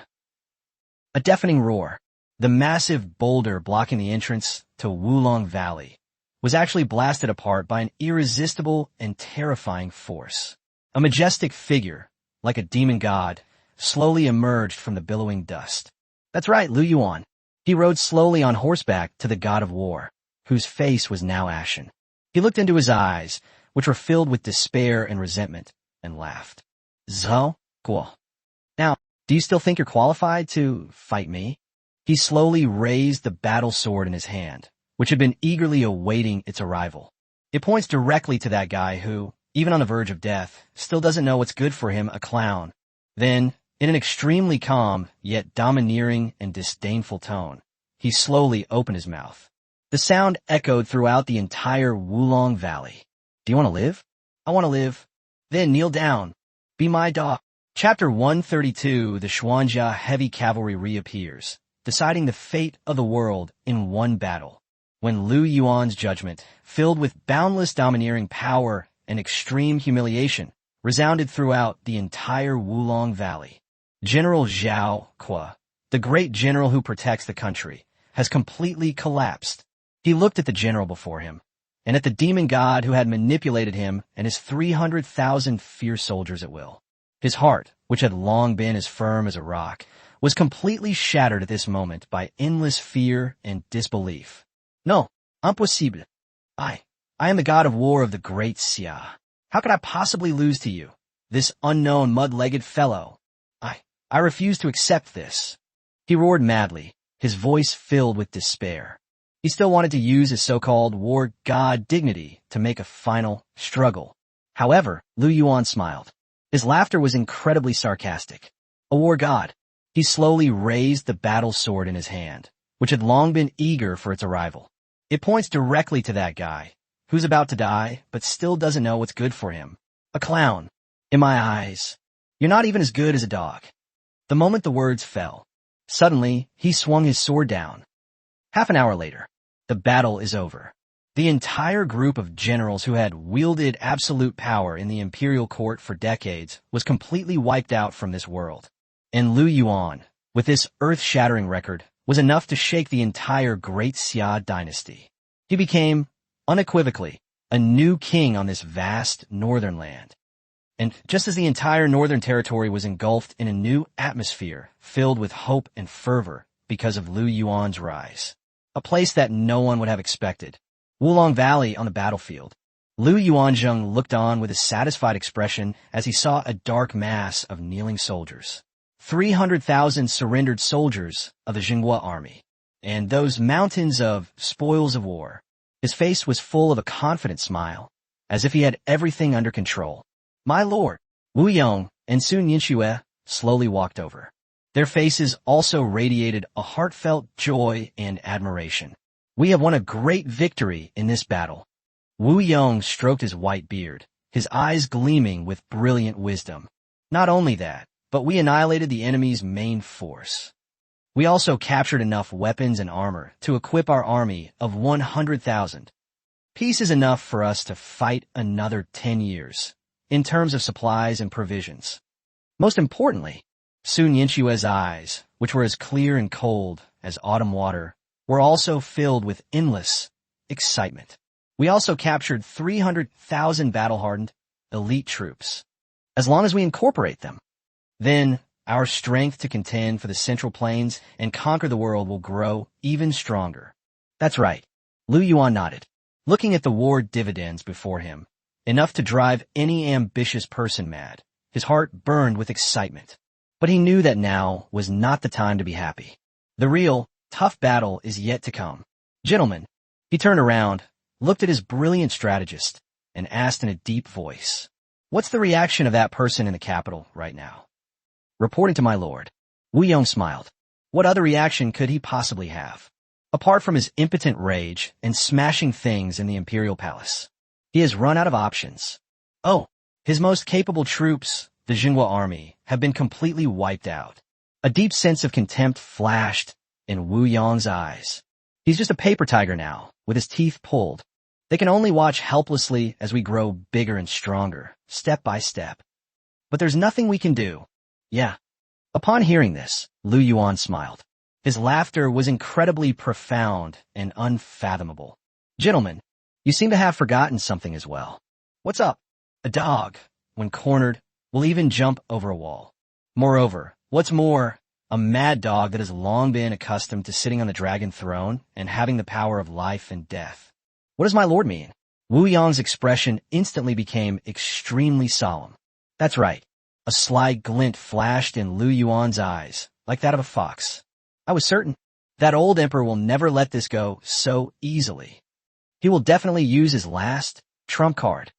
A deafening roar. The massive boulder blocking the entrance to Wulong Valley was actually blasted apart by an irresistible and terrifying force. A majestic figure, like a demon god, slowly emerged from the billowing dust. That's right, Lu Yuan. He rode slowly on horseback to the god of war, whose face was now ashen. He looked into his eyes, which were filled with despair and resentment, and laughed. Zo, guo. Now, do you still think you're qualified to fight me? He slowly raised the battle sword in his hand, which had been eagerly awaiting its arrival. It points directly to that guy who, even on the verge of death, still doesn't know what's good for him, a clown. Then, in an extremely calm, yet domineering and disdainful tone, he slowly opened his mouth. The sound echoed throughout the entire Wulong Valley. Do you want to live? I want to live. Then kneel down. Be my dog. Chapter 132, the Xuanjia heavy cavalry reappears, deciding the fate of the world in one battle. When Lu Yuan's judgment, filled with boundless domineering power and extreme humiliation, resounded throughout the entire Wulong Valley. General Zhao Qua, the great general who protects the country, has completely collapsed. He looked at the general before him, and at the demon god who had manipulated him and his 300,000 fierce soldiers at will. His heart, which had long been as firm as a rock, was completely shattered at this moment by endless fear and disbelief. No, impossible. I am the god of war of the great Xia. How could I possibly lose to you, this unknown mud-legged fellow? I refuse to accept this. He roared madly, his voice filled with despair. He still wanted to use his so-called war god dignity to make a final struggle. However, Lu Yuan smiled. His laughter was incredibly sarcastic. A war god. He slowly raised the battle sword in his hand, which had long been eager for its arrival. It points directly to that guy, who's about to die, but still doesn't know what's good for him. A clown. In my eyes. You're not even as good as a dog. The moment the words fell, suddenly he swung his sword down. Half an hour later, the battle is over. The entire group of generals who had wielded absolute power in the imperial court for decades was completely wiped out from this world. And Lu Yuan, with this earth-shattering record, was enough to shake the entire Great Xia dynasty. He became, unequivocally, a new king on this vast northern land. And just as the entire northern territory was engulfed in a new atmosphere filled with hope and fervor because of Lu Yuan's rise, a place that no one would have expected, Wulong Valley on the battlefield, Lu Yuanzheng looked on with a satisfied expression as he saw a dark mass of kneeling soldiers. 300,000 surrendered soldiers of the Xinghua army, and those mountains of spoils of war. His face was full of a confident smile, as if he had everything under control. My lord, Wu Yong and Sun Yinxue slowly walked over. Their faces also radiated a heartfelt joy and admiration. We have won a great victory in this battle. Wu Yong stroked his white beard, his eyes gleaming with brilliant wisdom. Not only that, but we annihilated the enemy's main force. We also captured enough weapons and armor to equip our army of 100,000. Peace is enough for us to fight another 10 years, in terms of supplies and provisions. Most importantly, Sun Yinxue's eyes, which were as clear and cold as autumn water, were also filled with endless excitement. We also captured 300,000 battle-hardened, elite troops. As long as we incorporate them, then our strength to contend for the Central Plains and conquer the world will grow even stronger. That's right. Lu Yuan nodded, looking at the war dividends before him, enough to drive any ambitious person mad. His heart burned with excitement. But he knew that now was not the time to be happy. The real, tough battle is yet to come. Gentlemen, he turned around, looked at his brilliant strategist, and asked in a deep voice, what's the reaction of that person in the capital right now? Reporting to my lord. Wu Yong smiled. What other reaction could he possibly have? Apart from his impotent rage and smashing things in the imperial palace. He has run out of options. Oh, his most capable troops, the Xinghua army, have been completely wiped out. A deep sense of contempt flashed in Wu Yong's eyes. He's just a paper tiger now, with his teeth pulled. They can only watch helplessly as we grow bigger and stronger, step by step. But there's nothing we can do. Yeah. Upon hearing this, Lu Yuan smiled. His laughter was incredibly profound and unfathomable. Gentlemen, you seem to have forgotten something as well. What's up? A dog, when cornered, will even jump over a wall. Moreover, what's more, a mad dog that has long been accustomed to sitting on the dragon throne and having the power of life and death. What does my lord mean? Wu Yang's expression instantly became extremely solemn. That's right. A sly glint flashed in Lu Yuan's eyes, like that of a fox. I was certain. That old emperor will never let this go so easily. He will definitely use his last trump card.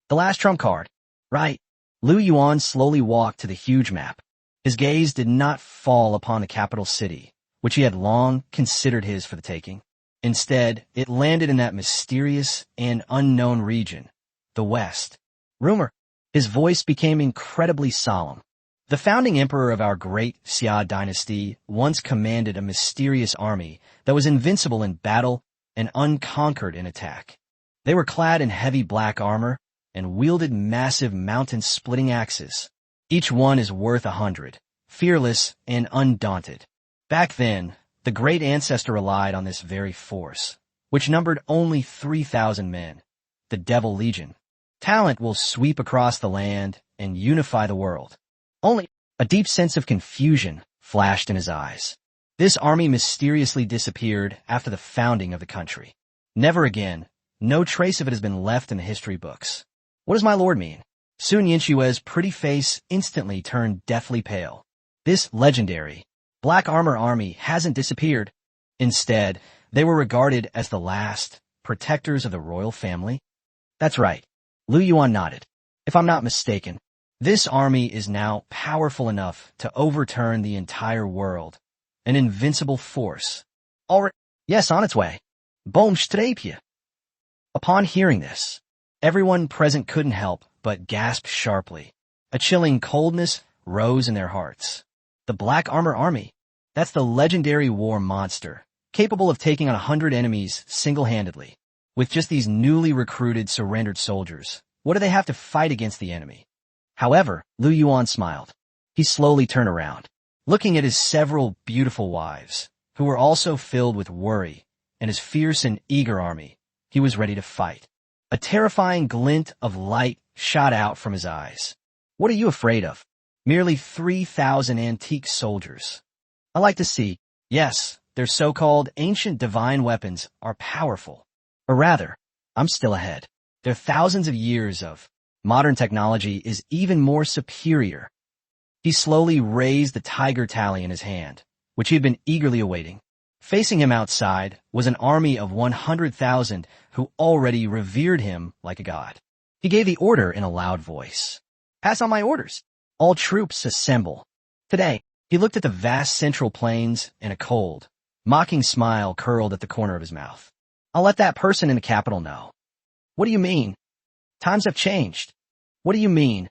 The last trump card. Right. Lu Yuan slowly walked to the huge map. His gaze did not fall upon the capital city, which he had long considered his for the taking. Instead, it landed in that mysterious and unknown region, the West. Rumor. His voice became incredibly solemn. The founding emperor of our great Xia dynasty once commanded a mysterious army that was invincible in battle and unconquered in attack. They were clad in heavy black armor and wielded massive mountain-splitting axes. Each one is worth 100, fearless and undaunted. Back then, the great ancestor relied on this very force, which numbered only 3,000 men, the Devil Legion. Talent will sweep across the land and unify the world. Only a deep sense of confusion flashed in his eyes. This army mysteriously disappeared after the founding of the country. Never again, no trace of it has been left in the history books. What does my lord mean? Sun Yinshue's pretty face instantly turned deathly pale. This legendary black armor army hasn't disappeared. Instead, they were regarded as the last protectors of the royal family. That's right. Lu Yuan nodded. If I'm not mistaken, this army is now powerful enough to overturn the entire world. An invincible force. Already, yes, on its way. Boom strapje. Upon hearing this, everyone present couldn't help but gasp sharply. A chilling coldness rose in their hearts. The Black Armor Army. That's the legendary war monster, capable of taking on 100 enemies single-handedly. With just these newly recruited surrendered soldiers, what do they have to fight against the enemy? However, Lu Yuan smiled. He slowly turned around, looking at his several beautiful wives, who were also filled with worry, and his fierce and eager army. He was ready to fight. A terrifying glint of light shot out from his eyes. What are you afraid of? Merely 3,000 antique soldiers. I like to see, yes, their so-called ancient divine weapons are powerful. Or rather, I'm still ahead. Their thousands of years of modern technology is even more superior. He slowly raised the tiger tally in his hand, which he had been eagerly awaiting. Facing him outside was an army of 100,000 who already revered him like a god. He gave the order in a loud voice. Pass on my orders. All troops assemble. Today, he looked at the vast central plains and a cold, mocking smile curled at the corner of his mouth. I'll let that person in the capital know. What do you mean? Times have changed. What do you mean?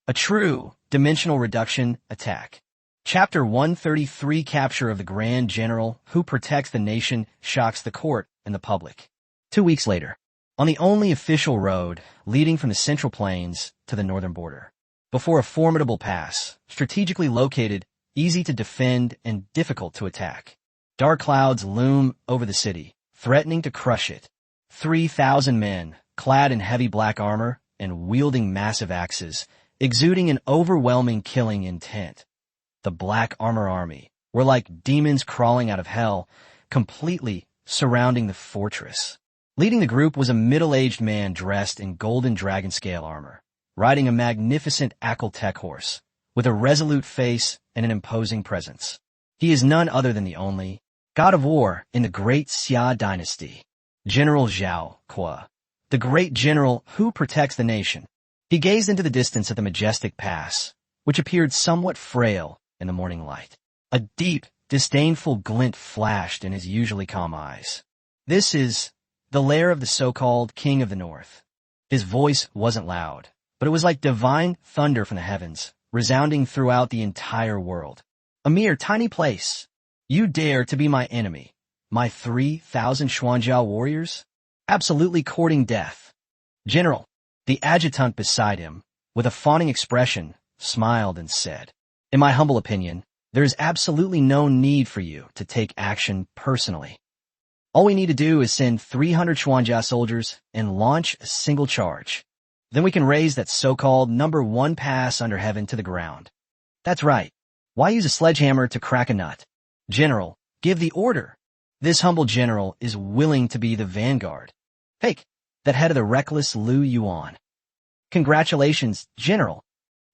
A true dimensional reduction attack. Chapter 133 Capture of the Grand General who protects the nation shocks the court and the public. 2 weeks later, on the only official road leading from the Central Plains to the northern border, before a formidable pass, strategically located, easy to defend and difficult to attack, dark clouds loom over the city, threatening to crush it. 3,000 men, clad in heavy black armor and wielding massive axes, exuding an overwhelming killing intent. The Black Armor Army were like demons crawling out of hell, completely surrounding the fortress. Leading the group was a middle-aged man dressed in golden dragon scale armor, riding a magnificent Akeltech horse, with a resolute face and an imposing presence. He is none other than the only god of war in the great Xia dynasty, General Zhao Qua, the great general who protects the nation. He gazed into the distance at the majestic pass, which appeared somewhat frail in the morning light. A deep, disdainful glint flashed in his usually calm eyes. This is the lair of the so-called King of the North. His voice wasn't loud, but it was like divine thunder from the heavens, resounding throughout the entire world. A mere tiny place. You dare to be my enemy, my 3,000 Xuanjiao warriors? absolutely courting death. General, the adjutant beside him, with a fawning expression, smiled and said, "In my humble opinion, there is absolutely no need for you to take action personally. All we need to do is send 300 Xuanjia soldiers and launch a single charge. Then we can raise that so-called number 1 pass under heaven to the ground. That's right. Why use a sledgehammer to crack a nut? General, give the order." This humble general is willing to be the vanguard. Take that head of the reckless Lu Yuan. Congratulations, General.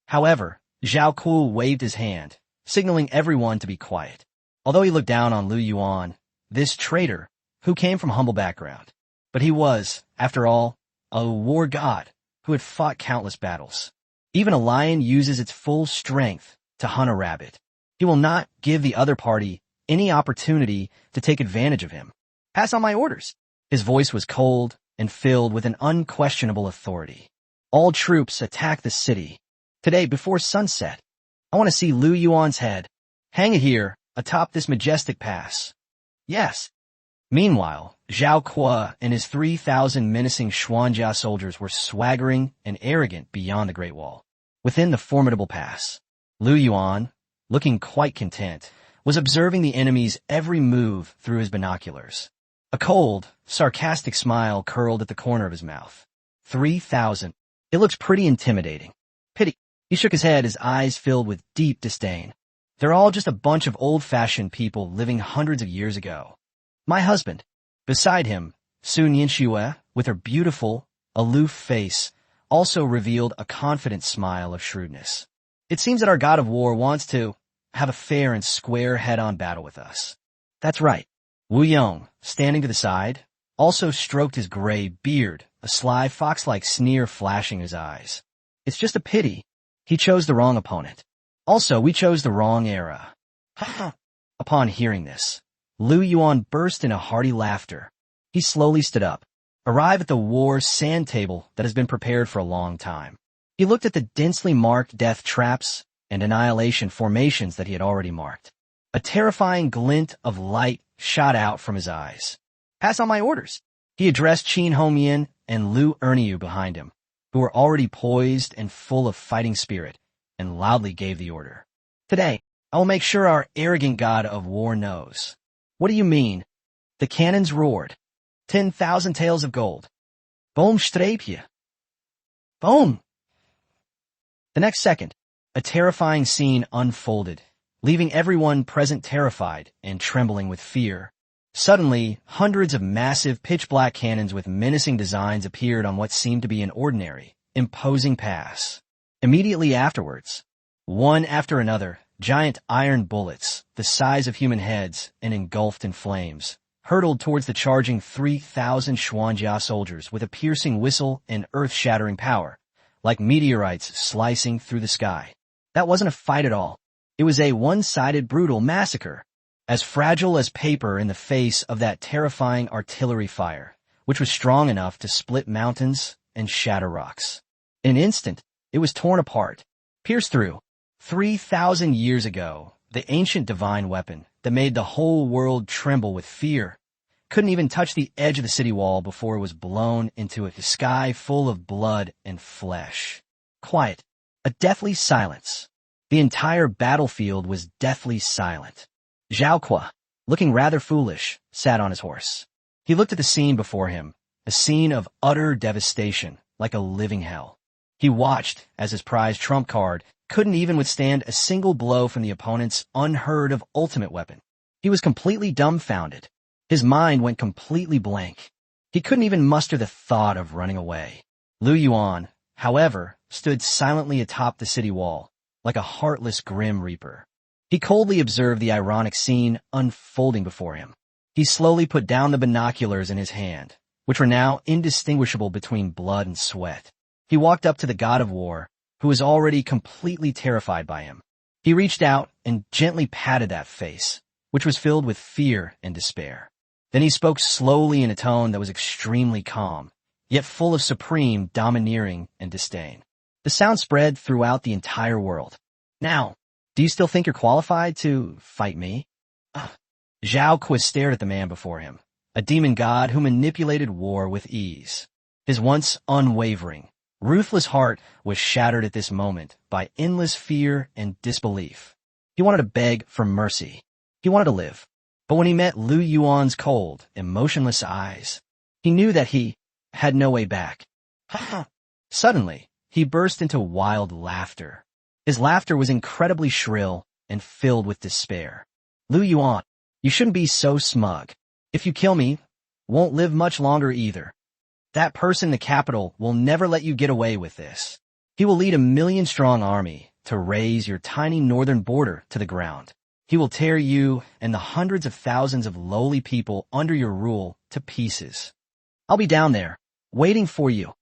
However, Zhao Ku waved his hand, signaling everyone to be quiet. Although he looked down on Lu Yuan, this traitor, who came from humble background, but he was, after all, a war god who had fought countless battles. Even a lion uses its full strength to hunt a rabbit. He will not give the other party any opportunity to take advantage of him. Pass on my orders. His voice was cold and filled with an unquestionable authority. All troops attack the city. Today, before sunset, I want to see Lu Yuan's head. Hang it here, atop this majestic pass. Yes. Meanwhile, Zhao Kuo and his 3,000 menacing Xuanjia soldiers were swaggering and arrogant beyond the Great Wall. Within the formidable pass, Lu Yuan, looking quite content, was observing the enemy's every move through his binoculars. A cold, sarcastic smile curled at the corner of his mouth. 3,000. It looks pretty intimidating. Pity. He shook his head, his eyes filled with deep disdain. They're all just a bunch of old-fashioned people living hundreds of years ago. My husband. Beside him, Su Nianxue, with her beautiful, aloof face, also revealed a confident smile of shrewdness. It seems that our god of war wants to have a fair and square head-on battle with us. That's right. Wu Yong, standing to the side, also stroked his gray beard, a sly fox-like sneer flashing his eyes. It's just a pity. He chose the wrong opponent. Also, we chose the wrong era. Upon hearing this, Lu Yuan burst into hearty laughter. He slowly stood up, arrived at the war sand table that has been prepared for a long time. He looked at the densely marked death traps and annihilation formations that he had already marked. A terrifying glint of light shot out from his eyes. Pass on my orders. He addressed Qin Hongyan and Lu Erniu behind him, who were already poised and full of fighting spirit, and loudly gave the order. Today, I will make sure our arrogant god of war knows. What do you mean? The cannons roared. 10,000 taels of gold. Boom streepje. Boom. The next second, a terrifying scene unfolded, leaving everyone present terrified and trembling with fear. Suddenly, hundreds of massive pitch-black cannons with menacing designs appeared on what seemed to be an ordinary, imposing pass. Immediately afterwards, one after another, giant iron bullets, the size of human heads and engulfed in flames, hurtled towards the charging 3,000 Xuanjia soldiers with a piercing whistle and earth-shattering power, like meteorites slicing through the sky. That wasn't a fight at all. It was a one-sided brutal massacre, as fragile as paper in the face of that terrifying artillery fire, which was strong enough to split mountains and shatter rocks. In an instant, it was torn apart, pierced through. 3,000 years ago, the ancient divine weapon that made the whole world tremble with fear couldn't even touch the edge of the city wall before it was blown into a sky full of blood and flesh. Quiet. A deathly silence. The entire battlefield was deathly silent. Zhao Kuo, looking rather foolish, sat on his horse. He looked at the scene before him, a scene of utter devastation, like a living hell. He watched as his prized trump card couldn't even withstand a single blow from the opponent's unheard-of ultimate weapon. He was completely dumbfounded. His mind went completely blank. He couldn't even muster the thought of running away. Lu Yuan, however, stood silently atop the city wall, like a heartless grim reaper. He coldly observed the ironic scene unfolding before him. He slowly put down the binoculars in his hand, which were now indistinguishable between blood and sweat. He walked up to the god of war, who was already completely terrified by him. He reached out and gently patted that face, which was filled with fear and despair. Then he spoke slowly in a tone that was extremely calm, yet full of supreme domineering and disdain. The sound spread throughout the entire world. Now, do you still think you're qualified to fight me? Zhao Kuo stared at the man before him, a demon god who manipulated war with ease. His once unwavering, ruthless heart was shattered at this moment by endless fear and disbelief. He wanted to beg for mercy. He wanted to live. But when he met Lu Yuan's cold, emotionless eyes, he knew that he had no way back. Suddenly, he burst into wild laughter. His laughter was incredibly shrill and filled with despair. Lu Yuan, you shouldn't be so smug. If you kill me, won't live much longer either. That person in the capital will never let you get away with this. He will lead a 1,000,000-strong army to raze your tiny northern border to the ground. He will tear you and the hundreds of thousands of lowly people under your rule to pieces. I'll be down there, waiting for you.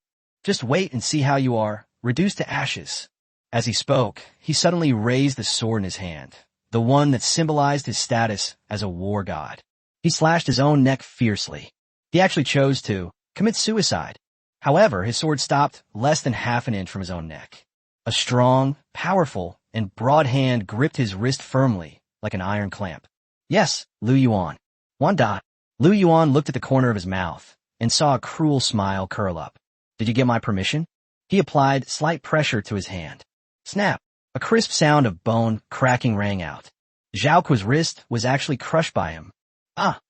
Just wait and see how you are, reduced to ashes. As he spoke, he suddenly raised the sword in his hand, the one that symbolized his status as a war god. He slashed his own neck fiercely. He actually chose to commit suicide. However, his sword stopped less than half an inch from his own neck. A strong, powerful, and broad hand gripped his wrist firmly, like an iron clamp. Yes, Lu Yuan. Wanda. Lu Yuan looked at the corner of his mouth and saw a cruel smile curl up. Did you get my permission? He applied slight pressure to his hand. Snap! A crisp sound of bone cracking rang out. Zhao Kuo's wrist was actually crushed by him. Ah!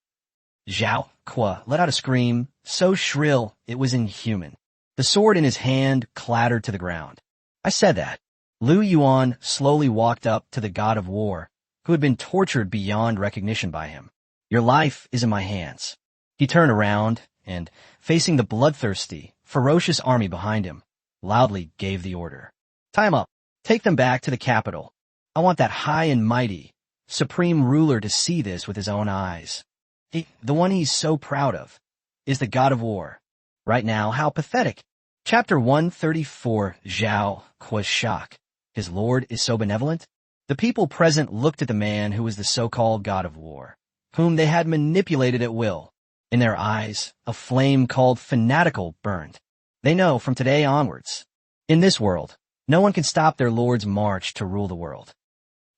Zhao Kuo let out a scream, so shrill it was inhuman. The sword in his hand clattered to the ground. I said that. Lu Yuan slowly walked up to the god of war, who had been tortured beyond recognition by him. Your life is in my hands. He turned around and, facing the bloodthirsty, ferocious army behind him, loudly gave the order. Tie him up. Take them back to the capital. I want that high and mighty, supreme ruler to see this with his own eyes. The one he's so proud of, is the god of war. Right now, how pathetic. Chapter 134, Zhao Kuo's shock. His lord is so benevolent? The people present looked at the man who was the so-called god of war, whom they had manipulated at will. In their eyes, a flame called fanatical burned. They know from today onwards, in this world, no one can stop their lord's march to rule the world.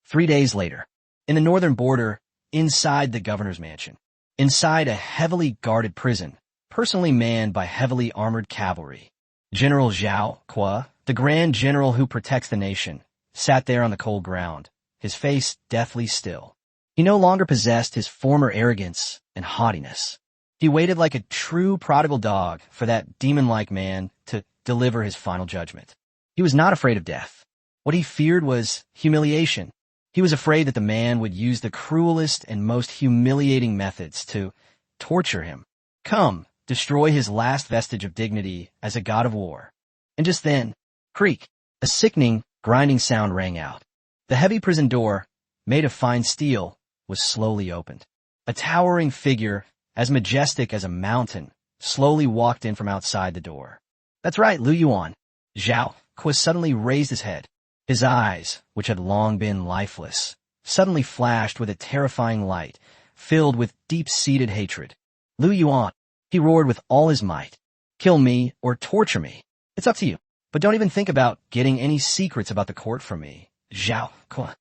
3 days later, in the northern border, inside the governor's mansion, inside a heavily guarded prison, personally manned by heavily armored cavalry, General Zhao Kuo, the grand general who protects the nation, sat there on the cold ground, his face deathly still. He no longer possessed his former arrogance and haughtiness. He waited like a true prodigal dog for that demon-like man to deliver his final judgment. He was not afraid of death. What he feared was humiliation. He was afraid that the man would use the cruelest and most humiliating methods to torture him. Come, destroy his last vestige of dignity as a god of war. And just then, creak, a sickening, grinding sound rang out. The heavy prison door, made of fine steel, was slowly opened. A towering figure, as majestic as a mountain, slowly walked in from outside the door. That's right, Lu Yuan. Zhao Kuo suddenly raised his head. His eyes, which had long been lifeless, suddenly flashed with a terrifying light, filled with deep-seated hatred. Lu Yuan, he roared with all his might. Kill me or torture me. It's up to you. But don't even think about getting any secrets about the court from me. Zhao Kuo.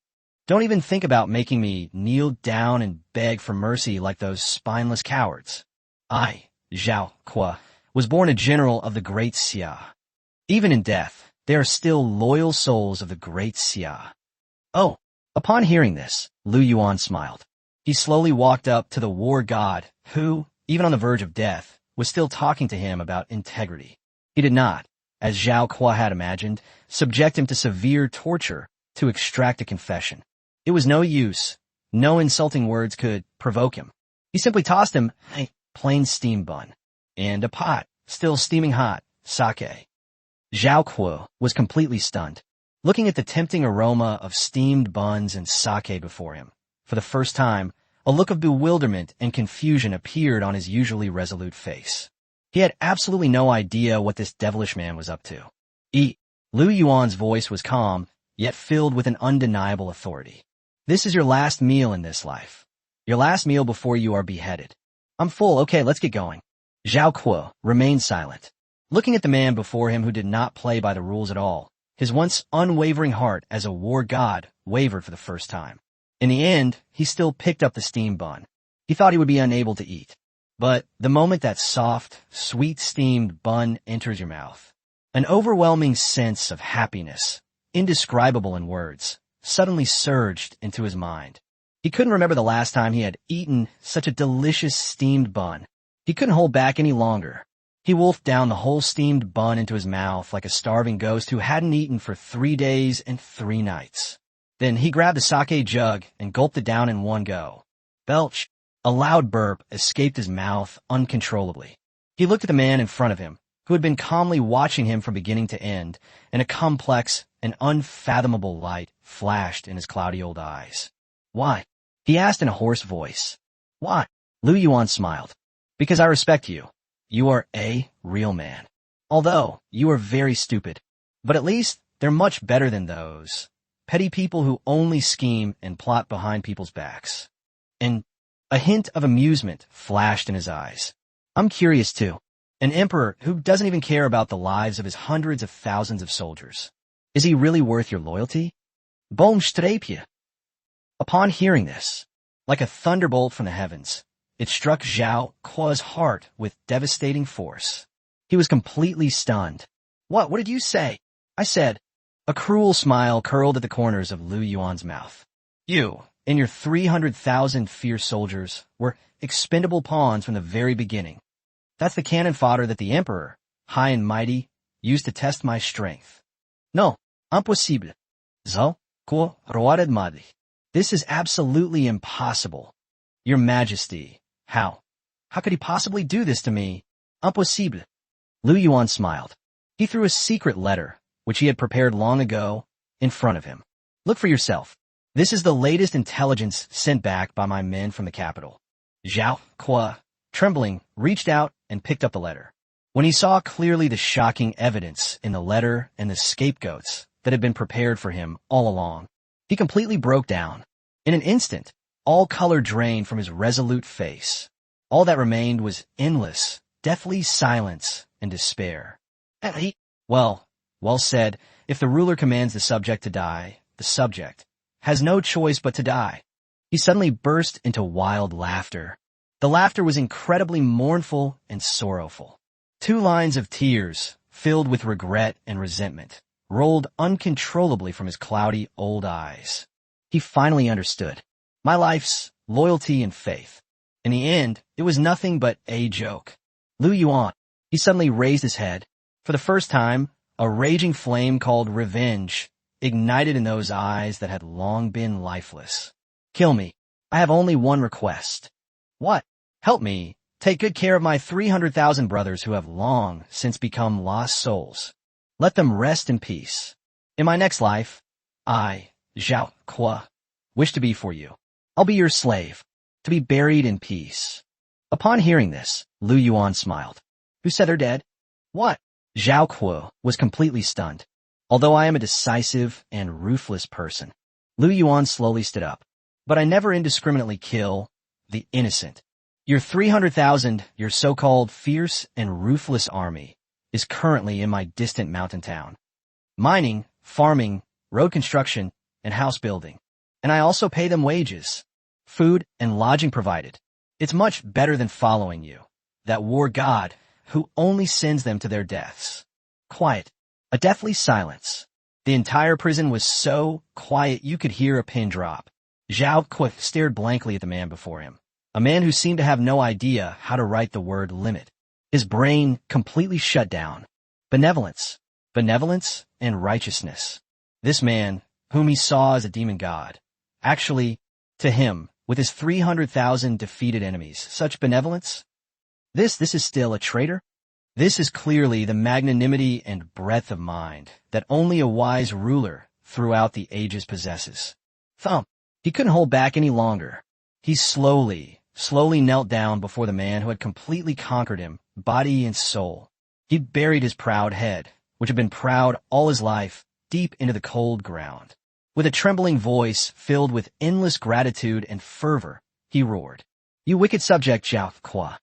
Don't even think about making me kneel down and beg for mercy like those spineless cowards. I, Zhao Kuo, was born a general of the Great Xia. Even in death, they are still loyal souls of the Great Xia. Oh, upon hearing this, Lu Yuan smiled. He slowly walked up to the war god who, even on the verge of death, was still talking to him about integrity. He did not, as Zhao Kuo had imagined, subject him to severe torture to extract a confession. It was no use. No insulting words could provoke him. He simply tossed him a plain steam bun and a pot, still steaming hot, sake. Zhao Kuo was completely stunned, looking at the tempting aroma of steamed buns and sake before him. For the first time, a look of bewilderment and confusion appeared on his usually resolute face. He had absolutely no idea what this devilish man was up to. Lu Yuan's voice was calm, yet filled with an undeniable authority. This is your last meal in this life. Your last meal before you are beheaded. I'm full, okay, let's get going. Zhao Kuo remained silent, looking at the man before him who did not play by the rules at all. His once unwavering heart as a war god wavered for the first time. In the end, he still picked up the steam bun. He thought he would be unable to eat. But the moment that soft, sweet steamed bun enters your mouth, an overwhelming sense of happiness, indescribable in words, suddenly surged into his mind. He couldn't remember the last time he had eaten such a delicious steamed bun. He couldn't hold back any longer. He wolfed down the whole steamed bun into his mouth like a starving ghost who hadn't eaten for 3 days and 3 nights. Then he grabbed the sake jug and gulped it down in one go. Belch! A loud burp escaped his mouth uncontrollably. He looked at the man in front of him, who had been calmly watching him from beginning to end, and a complex and unfathomable light flashed in his cloudy old eyes. "Why?" he asked in a hoarse voice. "Why?" Lu Yuan smiled. "Because I respect you. You are a real man. Although you are very stupid. But at least they're much better than those petty people who only scheme and plot behind people's backs." And a hint of amusement flashed in his eyes. "I'm curious too. An emperor who doesn't even care about the lives of his hundreds of thousands of soldiers. Is he really worth your loyalty?" Boomstrapje. Upon hearing this, like a thunderbolt from the heavens, it struck Zhao Kuo's heart with devastating force. He was completely stunned. What did you say?" "I said." A cruel smile curled at the corners of Lu Yuan's mouth. "You and your 300,000 fierce soldiers were expendable pawns from the very beginning. That's the cannon fodder that the emperor, high and mighty, used to test my strength." "No, impossible. Zo, ko roared madi. This is absolutely impossible. Your Majesty, how could he possibly do this to me? Impossible." Lu Yuan smiled. He threw a secret letter, which he had prepared long ago, in front of him. "Look for yourself. This is the latest intelligence sent back by my men from the capital." Zhao Kuo, trembling, reached out and picked up the letter. When he saw clearly the shocking evidence in the letter and the scapegoats that had been prepared for him all along, he completely broke down. In an instant, all color drained from his resolute face. All that remained was endless, deathly silence and despair. Well said. If the ruler commands the subject to die, the subject has no choice but to die." He suddenly burst into wild laughter. The laughter was incredibly mournful and sorrowful. 2 lines of tears, filled with regret and resentment, rolled uncontrollably from his cloudy old eyes. He finally understood. My life's loyalty and faith. In the end, it was nothing but a joke. Lu Yuan. He suddenly raised his head. For the first time, a raging flame called revenge ignited in those eyes that had long been lifeless. "Kill me. I have only one request." "What?" "Help me take good care of my 300,000 brothers who have long since become lost souls. Let them rest in peace. In my next life, I, Zhao Kuo, wish to be for you. I'll be your slave, to be buried in peace." Upon hearing this, Lu Yuan smiled. "Who said they're dead?" "What?" Zhao Kuo was completely stunned. "Although I am a decisive and ruthless person." Lu Yuan slowly stood up. "But I never indiscriminately kill the innocent. Your 300,000, your so-called fierce and ruthless army, is currently in my distant mountain town. Mining, farming, road construction, and house building. And I also pay them wages, food, and lodging provided. It's much better than following you, that war god who only sends them to their deaths." Quiet. A deathly silence. The entire prison was so quiet you could hear a pin drop. Zhao Kuo stared blankly at the man before him, a man who seemed to have no idea how to write the word limit. His brain completely shut down. Benevolence, and righteousness. This man, whom he saw as a demon god, actually, to him, with his 300,000 defeated enemies, such benevolence? This is still a traitor? This is clearly the magnanimity and breadth of mind that only a wise ruler throughout the ages possesses. Thump. He couldn't hold back any longer. He slowly knelt down before the man who had completely conquered him, body and soul. He buried his proud head, which had been proud all his life, deep into the cold ground. With a trembling voice filled with endless gratitude and fervor, he roared, "You wicked subject, Zhao Kuo.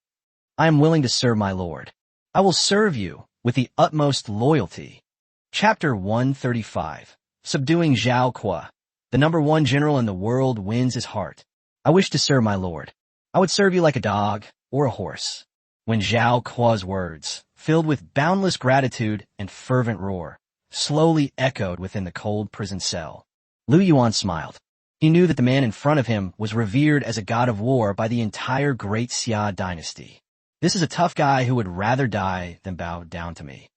I am willing to serve my lord. I will serve you with the utmost loyalty." Chapter 135. Subduing Zhao Kuo. The #1 general in the world wins his heart. "I wish to serve my lord. I would serve you like a dog, or a horse. When Zhao Kuo's words, filled with boundless gratitude and fervent roar, slowly echoed within the cold prison cell, Lu Yuan smiled. He knew that the man in front of him was revered as a god of war by the entire Great Xia dynasty. This is a tough guy who would rather die than bow down to me.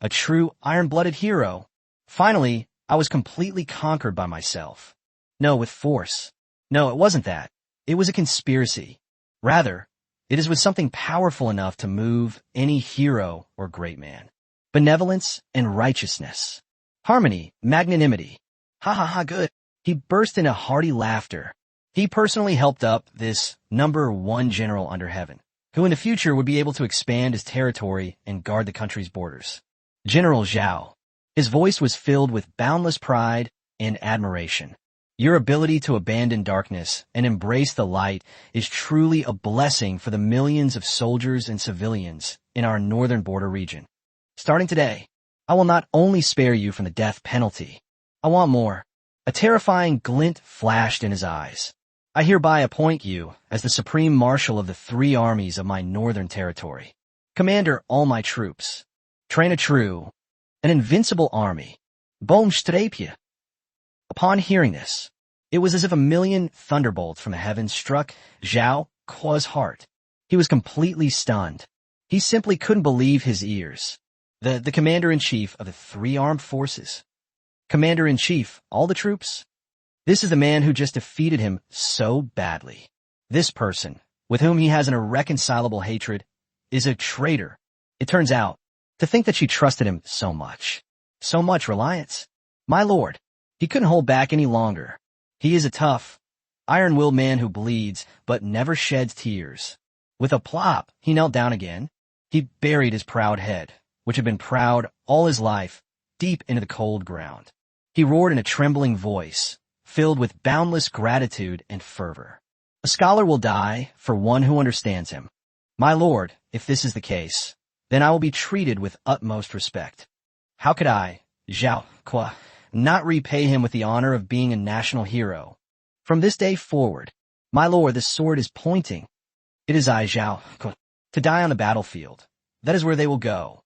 A true iron-blooded hero. Finally, I was completely conquered by myself. No, with force. No, it wasn't that. It was a conspiracy. Rather, it was something powerful enough to move any hero or great man. Benevolence and righteousness. Harmony, magnanimity. Ha ha ha, good. He burst into hearty laughter. He personally helped up this #1 general under heaven, who in the future would be able to expand his territory and guard the country's borders. General Zhao. His voice was filled with boundless pride and admiration. Your ability to abandon darkness and embrace the light is truly a blessing for the millions of soldiers and civilians in our northern border region. Starting today, I will not only spare you from the death penalty. I want more. A terrifying glint flashed in his eyes. I hereby appoint you as the supreme marshal of the 3 armies of my northern territory. Commander all my troops. Train an invincible army. Boomstrapje. Upon hearing this, it was as if a million thunderbolts from the heavens struck Zhao Kuo's heart. He was completely stunned. He simply couldn't believe his ears. The commander-in-chief of the 3 armed forces. Commander-in-chief, all the troops? This is the man who just defeated him so badly. This person, with whom he has an irreconcilable hatred, is a traitor. It turns out, to think that she trusted him so much reliance. My lord, he couldn't hold back any longer. He is a tough, iron-willed man who bleeds but never sheds tears. With a plop, he knelt down again. He buried his proud head, which had been proud all his life, deep into the cold ground. He roared in a trembling voice, filled with boundless gratitude and fervor. A scholar will die for one who understands him. My lord, if this is the case, then I will be treated with utmost respect. How could I, Zhao Kuo, not repay him with the honor of being a national hero? From this day forward, my lord, the sword is pointing. It is I, Zhao Kuo, to die on the battlefield. That is where they will go.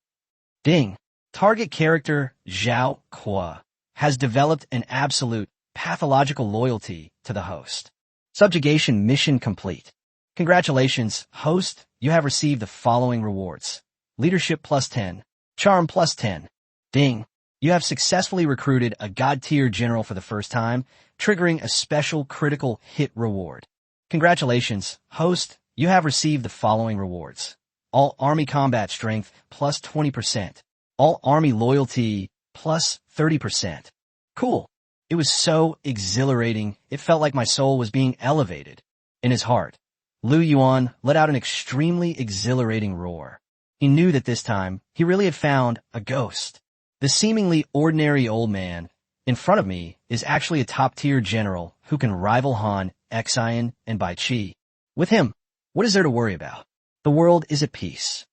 Ding. Target character Zhao Kuo has developed an absolute pathological loyalty to the host. Subjugation mission complete. Congratulations, host. You have received the following rewards. Leadership +10. Charm +10. Ding. You have successfully recruited a god-tier general for the first time, triggering a special critical hit reward. Congratulations, host. You have received the following rewards. All army combat strength +20%. All army loyalty +30%. Cool. It was so exhilarating, it felt like my soul was being elevated. In his heart, Lu Yuan let out an extremely exhilarating roar. He knew that this time, he really had found a ghost. The seemingly ordinary old man in front of me is actually a top-tier general who can rival Han, Xian, and Bai Qi. With him, what is there to worry about? The world is at peace.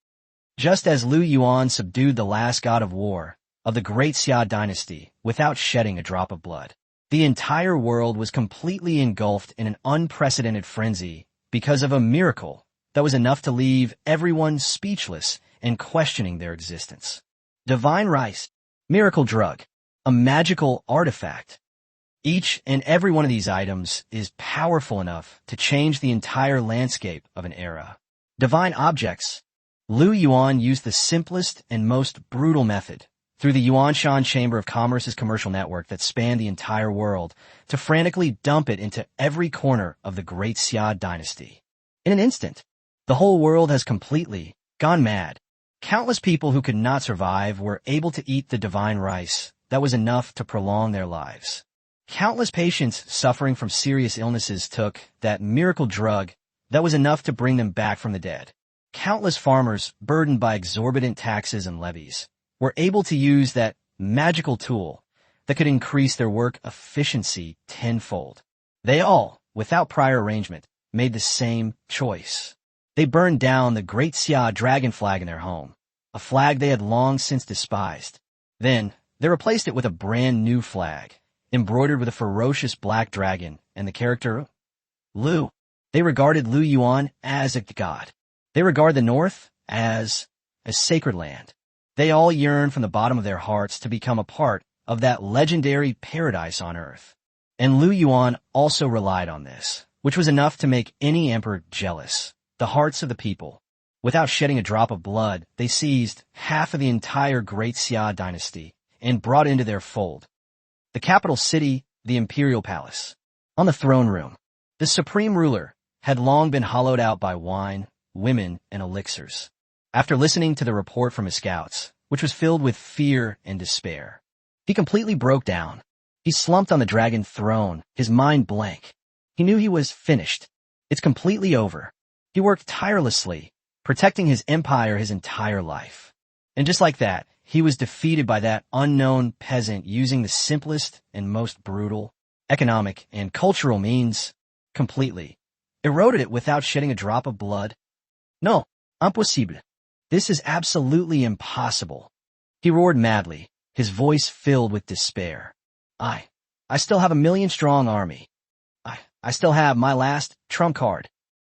Just as Lu Yuan subdued the last god of war of the Great Xia dynasty without shedding a drop of blood, the entire world was completely engulfed in an unprecedented frenzy because of a miracle that was enough to leave everyone speechless and questioning their existence. Divine rice, miracle drug, a magical artifact. Each and every one of these items is powerful enough to change the entire landscape of an era. Divine objects. Lu Yuan used the simplest and most brutal method through the Yuanshan Chamber of Commerce's commercial network that spanned the entire world to frantically dump it into every corner of the Great Xia dynasty. In an instant, the whole world has completely gone mad. Countless people who could not survive were able to eat the divine rice that was enough to prolong their lives. Countless patients suffering from serious illnesses took that miracle drug that was enough to bring them back from the dead. Countless farmers, burdened by exorbitant taxes and levies, were able to use that magical tool that could increase their work efficiency tenfold. They all, without prior arrangement, made the same choice. They burned down the Great Xia dragon flag in their home, a flag they had long since despised. Then, they replaced it with a brand new flag, embroidered with a ferocious black dragon and the character Lu. They regarded Lu Yuan as a god. They regard the north as sacred land. They all yearn from the bottom of their hearts to become a part of that legendary paradise on earth. And Lu Yuan also relied on this, which was enough to make any emperor jealous. The hearts of the people. Without shedding a drop of blood, they seized half of the entire Great Xia dynasty and brought into their fold the capital city, the imperial palace. On the throne room, the supreme ruler had long been hollowed out by wine, women, and elixirs. After listening to the report from his scouts, which was filled with fear and despair, he completely broke down. He slumped on the dragon throne, his mind blank. He knew he was finished. It's completely over. He worked tirelessly, protecting his empire his entire life. And just like that, he was defeated by that unknown peasant using the simplest and most brutal economic and cultural means completely. Eroded it without shedding a drop of blood. No, impossible. This is absolutely impossible. He roared madly, his voice filled with despair. I still have a million-strong army. I still have my last trump card.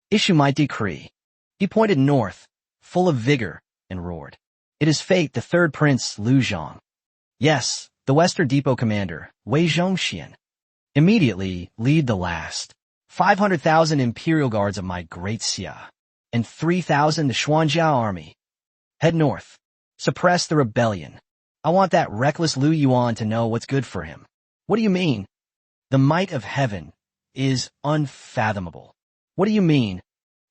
Issue my decree. He pointed north, full of vigor, and roared. It is fate, the third prince, Lu Zhang. Yes, the Western Depot commander, Wei Zhongxian. Immediately lead the last 500,000 imperial guards of my Great Xia, and 3,000 the Xuanjiao army. Head north. Suppress the rebellion. I want that reckless Lu Yuan to know what's good for him. What do you mean? The might of heaven is unfathomable. What do you mean?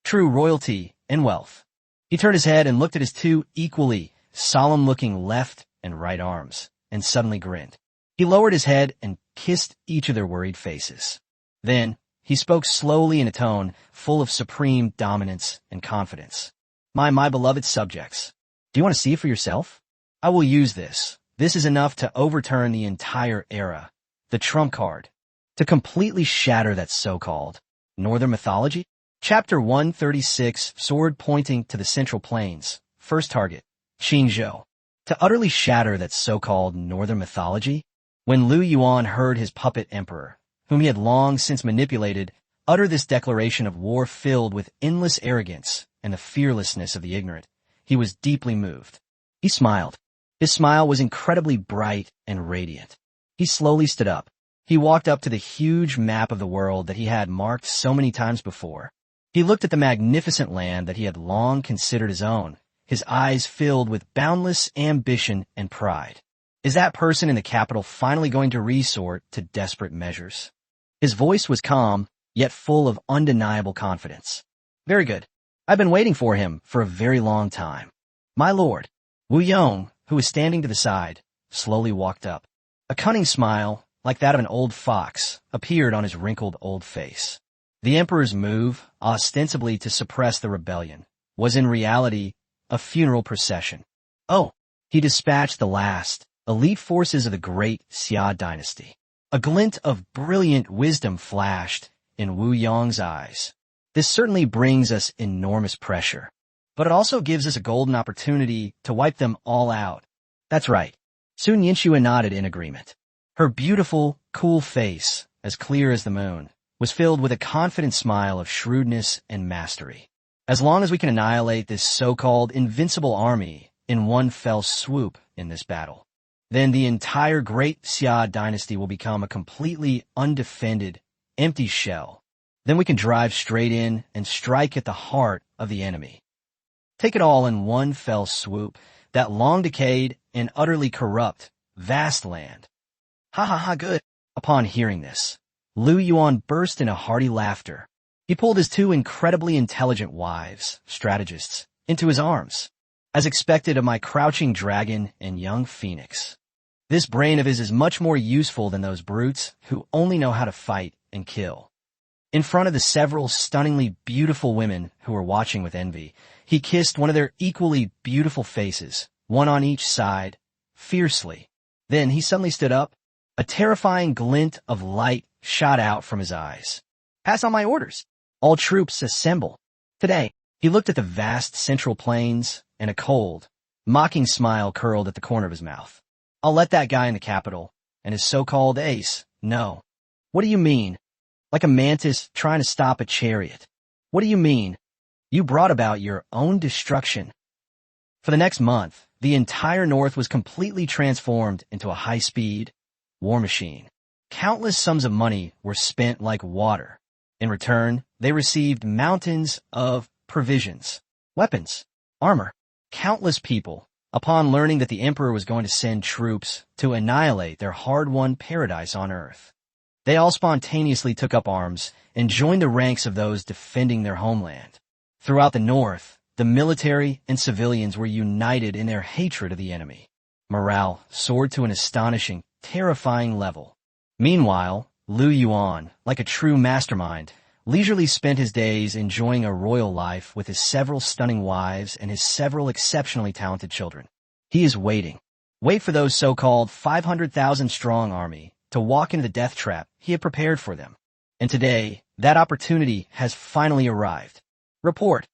True royalty and wealth. He turned his head and looked at his two equally solemn-looking left and right arms, and suddenly grinned. He lowered his head and kissed each of their worried faces. Then, he spoke slowly in a tone full of supreme dominance and confidence. My beloved subjects, do you want to see for yourself? I will use this. This is enough to overturn the entire era, the trump card, to completely shatter that so-called northern mythology. Chapter 136, Sword Pointing to the Central Plains. First target, Qingzhou. To utterly shatter that so-called northern mythology, when Lu Yuan heard his puppet emperor, whom he had long since manipulated, utter this declaration of war filled with endless arrogance and the fearlessness of the ignorant, he was deeply moved. He smiled. His smile was incredibly bright and radiant. He slowly stood up. He walked up to the huge map of the world that he had marked so many times before. He looked at the magnificent land that he had long considered his own, his eyes filled with boundless ambition and pride. Is that person in the capital finally going to resort to desperate measures? His voice was calm, yet full of undeniable confidence. Very good. I've been waiting for him for a very long time. My lord. Wu Yong, who was standing to the side, slowly walked up. A cunning smile, like that of an old fox, appeared on his wrinkled old face. The emperor's move, ostensibly to suppress the rebellion, was in reality a funeral procession. Oh, he dispatched the last elite forces of the Great Xia dynasty. A glint of brilliant wisdom flashed in Wu Yong's eyes. This certainly brings us enormous pressure, but it also gives us a golden opportunity to wipe them all out. That's right. Sun Yinxue nodded in agreement. Her beautiful, cool face, as clear as the moon, was filled with a confident smile of shrewdness and mastery. As long as we can annihilate this so-called invincible army in one fell swoop in this battle, then the entire Great Xia dynasty will become a completely undefended, empty shell. Then we can drive straight in and strike at the heart of the enemy. Take it all in one fell swoop, that long-decayed and utterly corrupt, vast land. Ha ha ha, good. Upon hearing this, Lu Yuan burst into hearty laughter. He pulled his two incredibly intelligent wives, strategists, into his arms. As expected of my crouching dragon and young phoenix. This brain of his is much more useful than those brutes who only know how to fight and kill. In front of the several stunningly beautiful women who were watching with envy, he kissed one of their equally beautiful faces, one on each side, fiercely. Then he suddenly stood up. A terrifying glint of light shot out from his eyes. Pass on my orders. All troops assemble. Today, he looked at the vast central plains, and a cold, mocking smile curled at the corner of his mouth. I'll let that guy in the capital, and his so-called ace, know. What do you mean? Like a mantis trying to stop a chariot. What do you mean? You brought about your own destruction. For the next month, the entire North was completely transformed into a high-speed war machine. Countless sums of money were spent like water. In return, they received mountains of provisions, weapons, armor. Countless people, upon learning that the emperor was going to send troops to annihilate their hard-won paradise on Earth, they all spontaneously took up arms and joined the ranks of those defending their homeland. Throughout the North, the military and civilians were united in their hatred of the enemy. Morale soared to an astonishing, terrifying level. Meanwhile, Lu Yuan, like a true mastermind, leisurely spent his days enjoying a royal life with his several stunning wives and his several exceptionally talented children. He is waiting. Wait for those so-called 500,000-strong army to walk into the death trap he had prepared for them. And today, that opportunity has finally arrived. Report.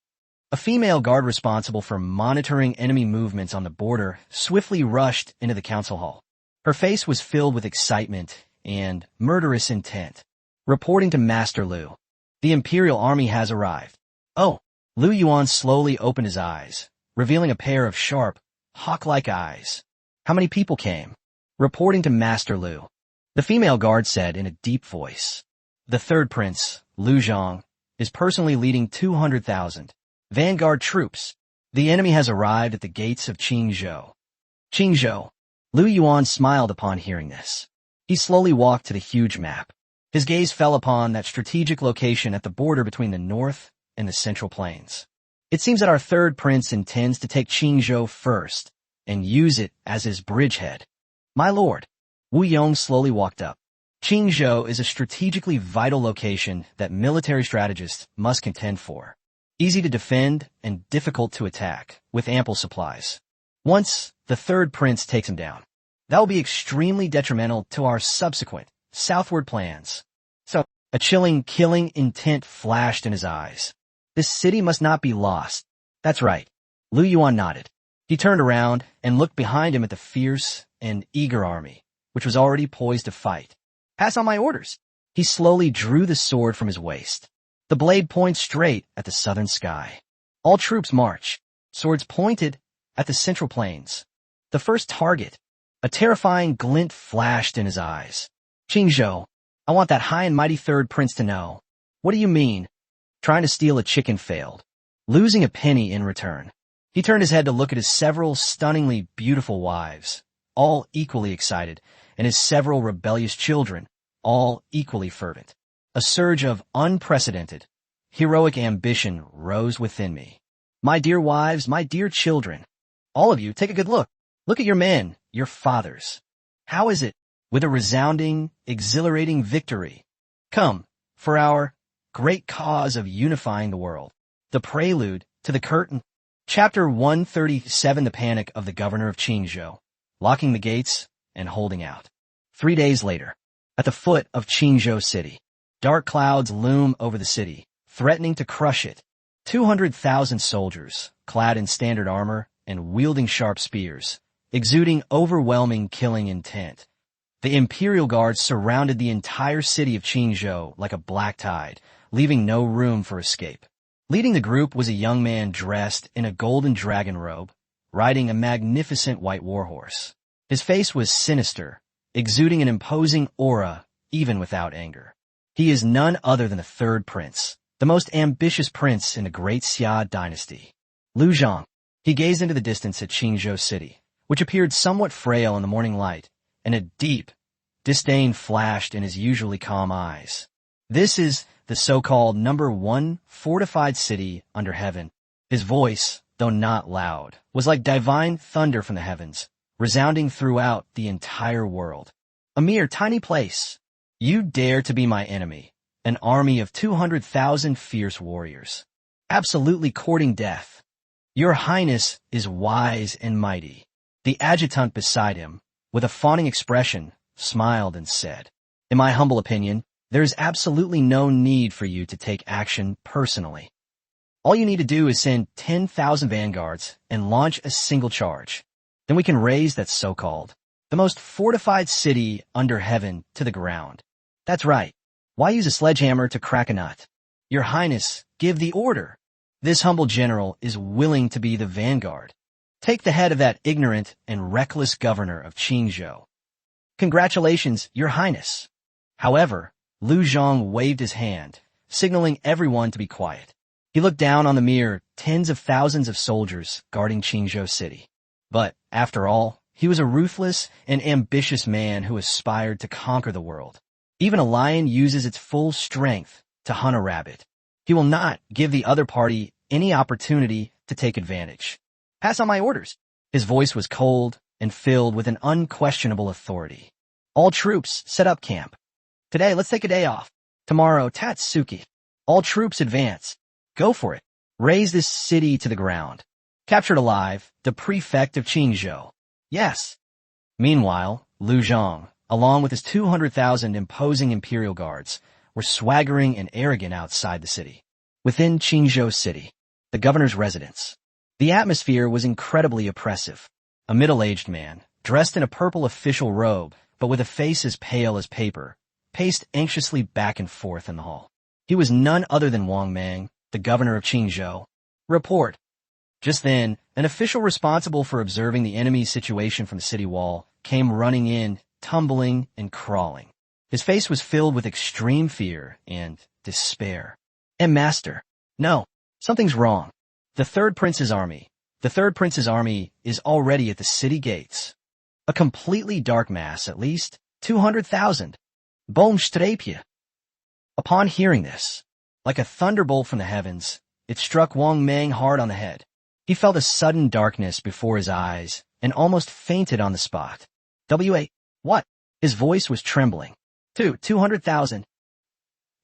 A female guard responsible for monitoring enemy movements on the border swiftly rushed into the council hall. Her face was filled with excitement and murderous intent. Reporting to Master Lu. The Imperial Army has arrived. Oh! Lu Yuan slowly opened his eyes, revealing a pair of sharp, hawk-like eyes. How many people came? Reporting to Master Lu. The female guard said in a deep voice. The third prince, Lu Zhang, is personally leading 200,000 vanguard troops. The enemy has arrived at the gates of Qingzhou. Qingzhou. Lu Yuan smiled upon hearing this. He slowly walked to the huge map. His gaze fell upon that strategic location at the border between the north and the central plains. It seems that our third prince intends to take Qingzhou first and use it as his bridgehead. My lord. Wu Yong slowly walked up. Qingzhou is a strategically vital location that military strategists must contend for. Easy to defend and difficult to attack, with ample supplies. Once the third prince takes him down, that will be extremely detrimental to our subsequent southward plans. So, a chilling, killing intent flashed in his eyes. This city must not be lost. That's right. Lu Yuan nodded. He turned around and looked behind him at the fierce and eager army, which was already poised to fight. Pass on my orders. He slowly drew the sword from his waist. The blade points straight at the southern sky. All troops march, swords pointed at the central plains. The first target. A terrifying glint flashed in his eyes. Qingzhou, I want that high and mighty third prince to know. What do you mean? Trying to steal a chicken failed. Losing a penny in return. He turned his head to look at his several stunningly beautiful wives, all equally excited, and his several rebellious children, all equally fervent. A surge of unprecedented, heroic ambition rose within me. My dear wives, my dear children, all of you, take a good look. Look at your men, your fathers. How is it, with a resounding, exhilarating victory? Come, for our great cause of unifying the world. The prelude to the curtain. Chapter 137, The Panic of the Governor of Qingzhou, locking the gates and holding out. 3 days later, at the foot of Qingzhou City, dark clouds loom over the city, threatening to crush it. 200,000 soldiers, clad in standard armor and wielding sharp spears, exuding overwhelming killing intent. The Imperial Guards surrounded the entire city of Qingzhou like a black tide, leaving no room for escape. Leading the group was a young man dressed in a golden dragon robe, riding a magnificent white warhorse. His face was sinister, exuding an imposing aura even without anger. He is none other than the third prince, the most ambitious prince in the great Xia dynasty. Lu Zhang. He gazed into the distance at Qingzhou City, which appeared somewhat frail in the morning light, and a deep disdain flashed in his usually calm eyes. This is the so-called number 1 fortified city under heaven. His voice, though not loud, was like divine thunder from the heavens, resounding throughout the entire world. A mere tiny place. You dare to be my enemy, an army of 200,000 fierce warriors, absolutely courting death. Your Highness is wise and mighty. The adjutant beside him, with a fawning expression, smiled and said, in my humble opinion, there is absolutely no need for you to take action personally. All you need to do is send 10,000 vanguards and launch a single charge. Then we can raze that so-called, the most fortified city under heaven to the ground. That's right. Why use a sledgehammer to crack a nut? Your Highness, give the order. This humble general is willing to be the vanguard. Take the head of that ignorant and reckless governor of Qingzhou. Congratulations, Your Highness. However, Lu Zhang waved his hand, signaling everyone to be quiet. He looked down on the mere tens of thousands of soldiers guarding Qingzhou City. But, after all, he was a ruthless and ambitious man who aspired to conquer the world. Even a lion uses its full strength to hunt a rabbit. He will not give the other party any opportunity to take advantage. Pass on my orders. His voice was cold and filled with an unquestionable authority. All troops, set up camp. Today, let's take a day off. Tomorrow, Tatsuki. All troops advance. Go for it. Raze this city to the ground. Captured alive, the prefect of Qingzhou. Yes. Meanwhile, Lu Zhang, along with his 200,000 imposing imperial guards, were swaggering and arrogant outside the city. Within Qingzhou City, the governor's residence, the atmosphere was incredibly oppressive. A middle-aged man, dressed in a purple official robe, but with a face as pale as paper, paced anxiously back and forth in the hall. He was none other than Wang Mang, the governor of Qingzhou. Report. Just then, an official responsible for observing the enemy's situation from the city wall came running in, tumbling and crawling. His face was filled with extreme fear and despair. Master. No, something's wrong. The Third Prince's army is already at the city gates. A completely dark mass, at least 200,000. Bomstrapia. Upon hearing this, like a thunderbolt from the heavens, it struck Wang Mang hard on the head. He felt a sudden darkness before his eyes and almost fainted on the spot. What? His voice was trembling. 200,000.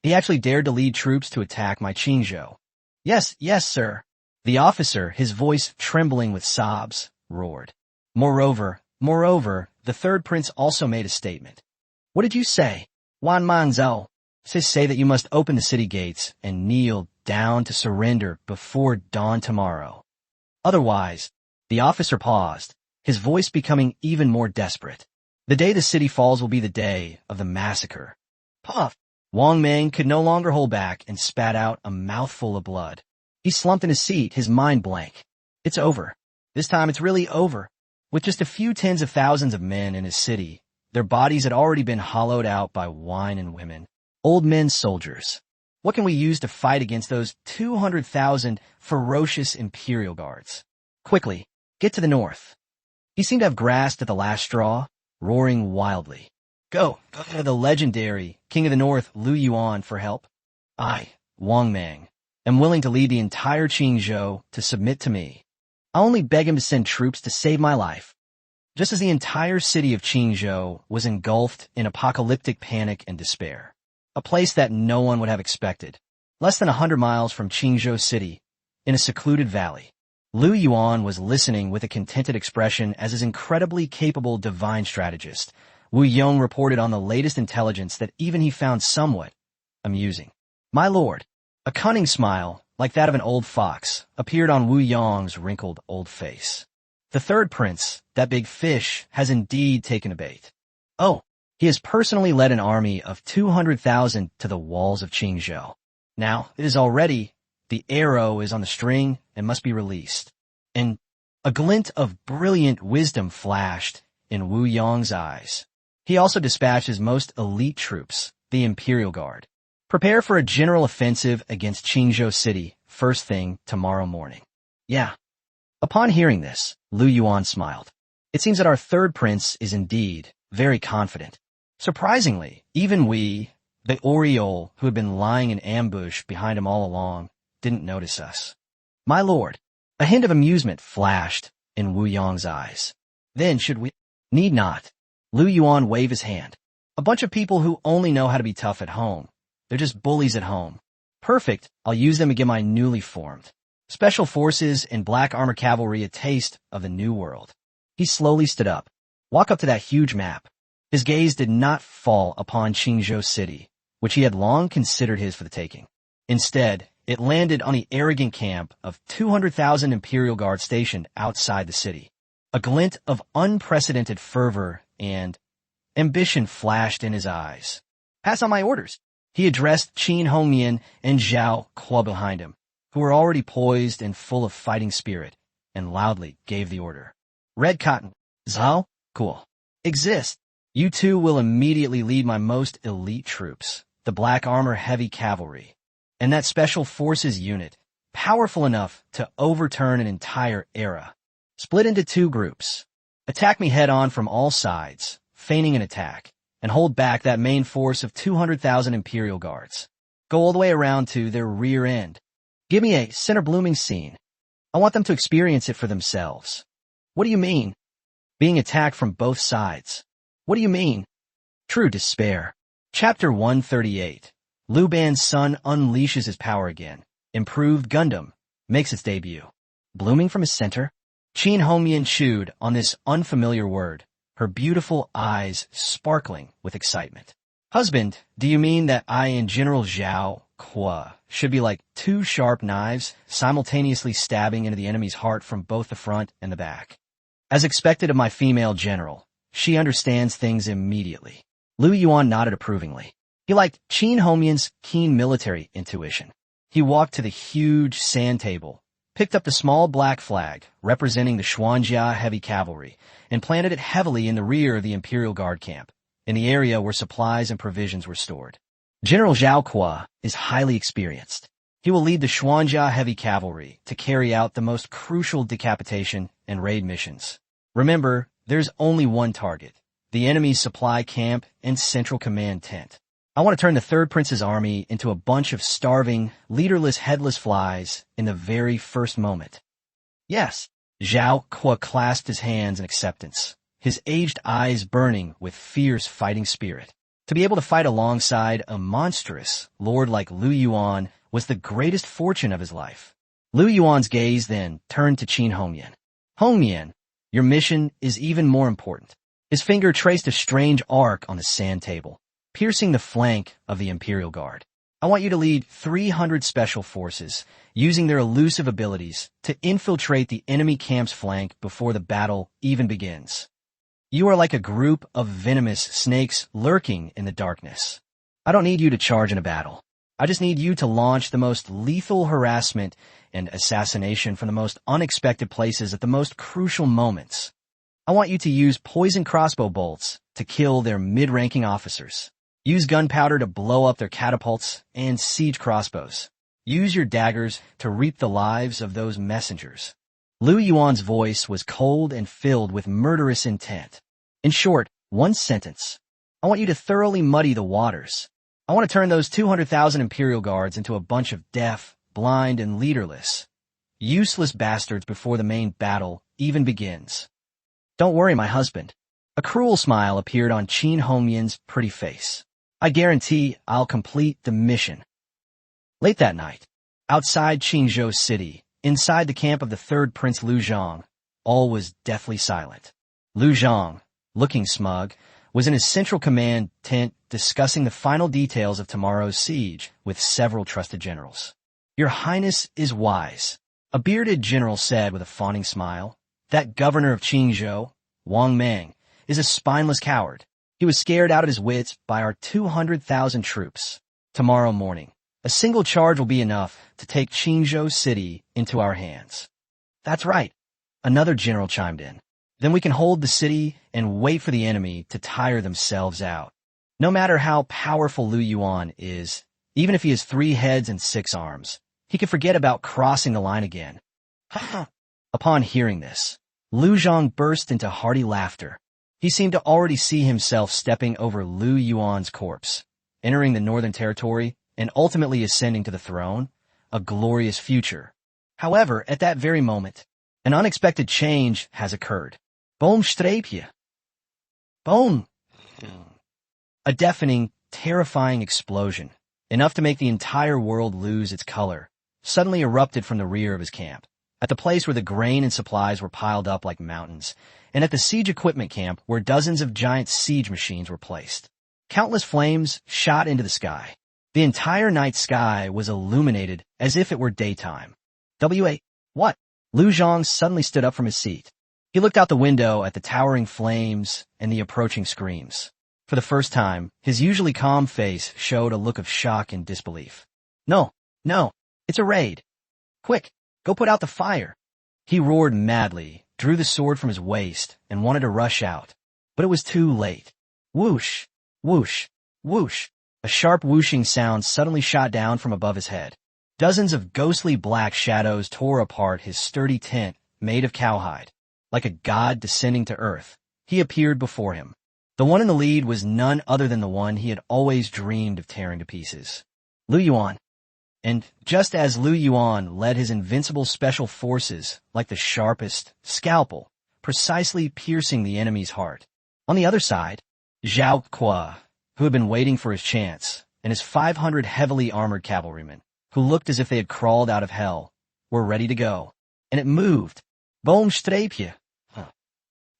He actually dared to lead troops to attack my Qingzhou. Yes, sir. The officer, his voice trembling with sobs, roared. Moreover, the Third Prince also made a statement. What did you say? Wan Manzhou. Say that you must open the city gates and kneel down to surrender before dawn tomorrow. Otherwise, the officer paused, his voice becoming even more desperate. The day the city falls will be the day of the massacre. Puff! Wang Mang could no longer hold back and spat out a mouthful of blood. He slumped in his seat, his mind blank. It's over. This time it's really over. With just a few tens of thousands of men in his city, their bodies had already been hollowed out by wine and women. Old men soldiers. What can we use to fight against those 200,000 ferocious imperial guards? Quickly, get to the north. He seemed to have grasped at the last straw, roaring wildly. Go to the legendary King of the North, Lu Yuan, for help. I, Wang Mang, am willing to lead the entire Qingzhou to submit to me. I only beg him to send troops to save my life. Just as the entire city of Qingzhou was engulfed in apocalyptic panic and despair. A place that no one would have expected. Less than 100 miles from Qingzhou City, in a secluded valley, Lu Yuan was listening with a contented expression as his incredibly capable divine strategist, Wu Yong, reported on the latest intelligence that even he found somewhat amusing. My lord, a cunning smile, like that of an old fox, appeared on Wu Yong's wrinkled old face. The Third Prince, that big fish, has indeed taken a bait. Oh, he has personally led an army of 200,000 to the walls of Qingzhou. Now, it is already, the arrow is on the string and must be released. And a glint of brilliant wisdom flashed in Wu Yong's eyes. He also dispatched his most elite troops, the Imperial Guard. Prepare for a general offensive against Qingzhou City first thing tomorrow morning. Yeah. Upon hearing this, Lu Yuan smiled. It seems that our Third Prince is indeed very confident. Surprisingly, even we, the Oriole who had been lying in ambush behind him all along, didn't notice us. My lord, a hint of amusement flashed in Wu Yong's eyes. Then should we? Need not. Lu Yuan waved his hand. A bunch of people who only know how to be tough at home. They're just bullies at home. Perfect. I'll use them to give my newly formed Special Forces and Black Armor Cavalry a taste of the new world. He slowly stood up. Walk up to that huge map. His gaze did not fall upon Qingzhou City, which he had long considered his for the taking. Instead, it landed on the arrogant camp of 200,000 Imperial Guards stationed outside the city. A glint of unprecedented fervor and ambition flashed in his eyes. Pass on my orders. He addressed Qin Hongnian and Zhao Kuo behind him. who were already poised and full of fighting spirit, and loudly gave the order. Red Cotton, Zhao, cool. Exist. You two will immediately lead my most elite troops, the Black Armor Heavy Cavalry, and that Special Forces unit, powerful enough to overturn an entire era. Split into 2 groups. Attack me head-on from all sides, feigning an attack, and hold back that main force of 200,000 Imperial Guards. Go all the way around to their rear end. Give me a center-blooming scene. I want them to experience it for themselves. What do you mean? Being attacked from both sides. What do you mean? True despair. Chapter 138. Lu Ban's son unleashes his power again. Improved Gundam makes its debut. Blooming from his center? Qin Hongmian chewed on this unfamiliar word, her beautiful eyes sparkling with excitement. Husband, do you mean that I and General Zhao Qua should be like 2 sharp knives, simultaneously stabbing into the enemy's heart from both the front and the back? As expected of my female general, she understands things immediately. Lu Yuan nodded approvingly. He liked Qin Hongmian's keen military intuition. He walked to the huge sand table, picked up the small black flag representing the Xuanjia Heavy Cavalry, and planted it heavily in the rear of the Imperial Guard camp, in the area where supplies and provisions were stored. General Zhao Qua is highly experienced. He will lead the Xuanjia Heavy Cavalry to carry out the most crucial decapitation and raid missions. Remember, there's only one target, the enemy's supply camp and central command tent. I want to turn the Third Prince's army into a bunch of starving, leaderless, headless flies in the very first moment. Yes, Zhao Qua clasped his hands in acceptance, his aged eyes burning with fierce fighting spirit. To be able to fight alongside a monstrous lord like Lu Yuan was the greatest fortune of his life. Lu Yuan's gaze then turned to Qin Hongmian. Hongmian, your mission is even more important. His finger traced a strange arc on the sand table, piercing the flank of the Imperial Guard. I want you to lead 300 special forces, using their elusive abilities to infiltrate the enemy camp's flank before the battle even begins. You are like a group of venomous snakes lurking in the darkness. I don't need you to charge in a battle. I just need you to launch the most lethal harassment and assassination from the most unexpected places at the most crucial moments. I want you to use poison crossbow bolts to kill their mid-ranking officers. Use gunpowder to blow up their catapults and siege crossbows. Use your daggers to reap the lives of those messengers. Lu Yuan's voice was cold and filled with murderous intent. In short, one sentence. I want you to thoroughly muddy the waters. I want to turn those 200,000 Imperial Guards into a bunch of deaf, blind, and leaderless, useless bastards before the main battle even begins. Don't worry, my husband. A cruel smile appeared on Qin Hongmian's pretty face. I guarantee I'll complete the mission. Late that night, outside Qingzhou City, inside the camp of the Third Prince Lu Zhang, all was deathly silent. Lu Zhang, looking smug, was in his central command tent discussing the final details of tomorrow's siege with several trusted generals. Your Highness is wise, a bearded general said with a fawning smile. That governor of Qingzhou, Wang Mang, is a spineless coward. He was scared out of his wits by our 200,000 troops. Tomorrow morning, a single charge will be enough to take Qingzhou City into our hands. That's right, another general chimed in. Then we can hold the city and wait for the enemy to tire themselves out. No matter how powerful Lu Yuan is, even if he has 3 heads and 6 arms, he can forget about crossing the line again. Upon hearing this, Lu Zhang burst into hearty laughter. He seemed to already see himself stepping over Lu Yuan's corpse, entering the Northern Territory, and ultimately ascending to the throne, a glorious future. However, at that very moment, an unexpected change has occurred. Boom streepje. Boom. A deafening, terrifying explosion, enough to make the entire world lose its color, suddenly erupted from the rear of his camp, at the place where the grain and supplies were piled up like mountains, and at the siege equipment camp where dozens of giant siege machines were placed. Countless flames shot into the sky. The entire night sky was illuminated as if it were daytime. What? Lu Zhang suddenly stood up from his seat. He looked out the window at the towering flames and the approaching screams. For the first time, his usually calm face showed a look of shock and disbelief. No, it's a raid. Quick, go put out the fire. He roared madly, drew the sword from his waist, and wanted to rush out. But it was too late. Whoosh, whoosh, whoosh. A sharp whooshing sound suddenly shot down from above his head. Dozens of ghostly black shadows tore apart his sturdy tent made of cowhide. Like a god descending to earth, he appeared before him. The one in the lead was none other than the one he had always dreamed of tearing to pieces. Lu Yuan. And just as Lu Yuan led his invincible special forces like the sharpest scalpel, precisely piercing the enemy's heart. On the other side, Zhao Qua, who had been waiting for his chance, and his 500 heavily armored cavalrymen, who looked as if they had crawled out of hell, were ready to go. And it moved. Boom strapje.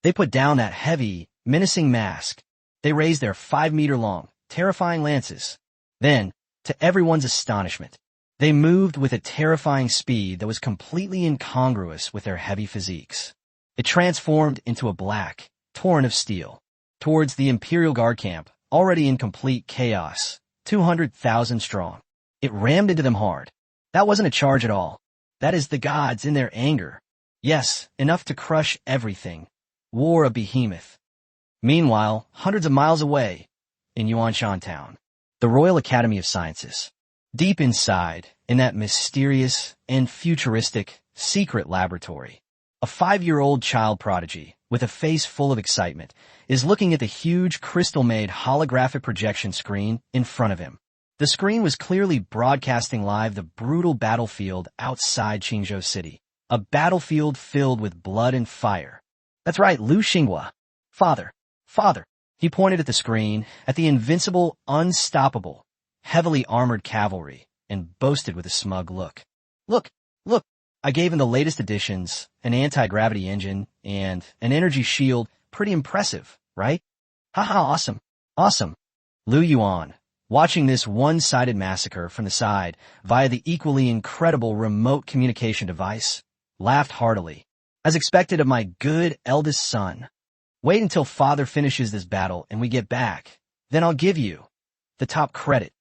They put down that heavy, menacing mask. They raised their 5-meter-long, terrifying lances. Then, to everyone's astonishment, they moved with a terrifying speed that was completely incongruous with their heavy physiques. It transformed into a black torrent of steel towards the Imperial Guard camp, already in complete chaos, 200,000 strong. It rammed into them hard. That wasn't a charge at all. That is the gods in their anger. Yes, enough to crush everything. War a behemoth. Meanwhile, hundreds of miles away, in Yuanshan Town, the Royal Academy of Sciences. Deep inside, in that mysterious and futuristic secret laboratory, a 5-year-old child prodigy, with a face full of excitement, is looking at the huge crystal-made holographic projection screen in front of him. The screen was clearly broadcasting live the brutal battlefield outside Xinghua City, a battlefield filled with blood and fire. That's right, Lu Xinghua. Father. He pointed at the screen, at the invincible, unstoppable, heavily armored cavalry, and boasted with a smug look. Look, I gave him the latest additions, an anti-gravity engine, and an energy shield. Pretty impressive, right? Haha, awesome. Lu Yuan, watching this one-sided massacre from the side via the equally incredible remote communication device, laughed heartily. As expected of my good eldest son. Wait until father finishes this battle and we get back. Then I'll give you the top credit.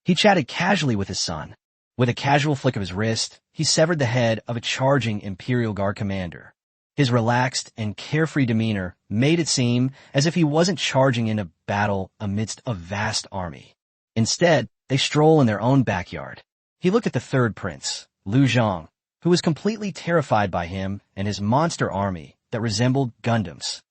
He chatted casually with his son. With a casual flick of his wrist, he severed the head of a charging Imperial Guard commander. His relaxed and carefree demeanor made it seem as if he wasn't charging into battle amidst a vast army. Instead, they stroll in their own backyard. He looked at the third prince, Lu Zhang, who was completely terrified by him and his monster army that resembled Gundams.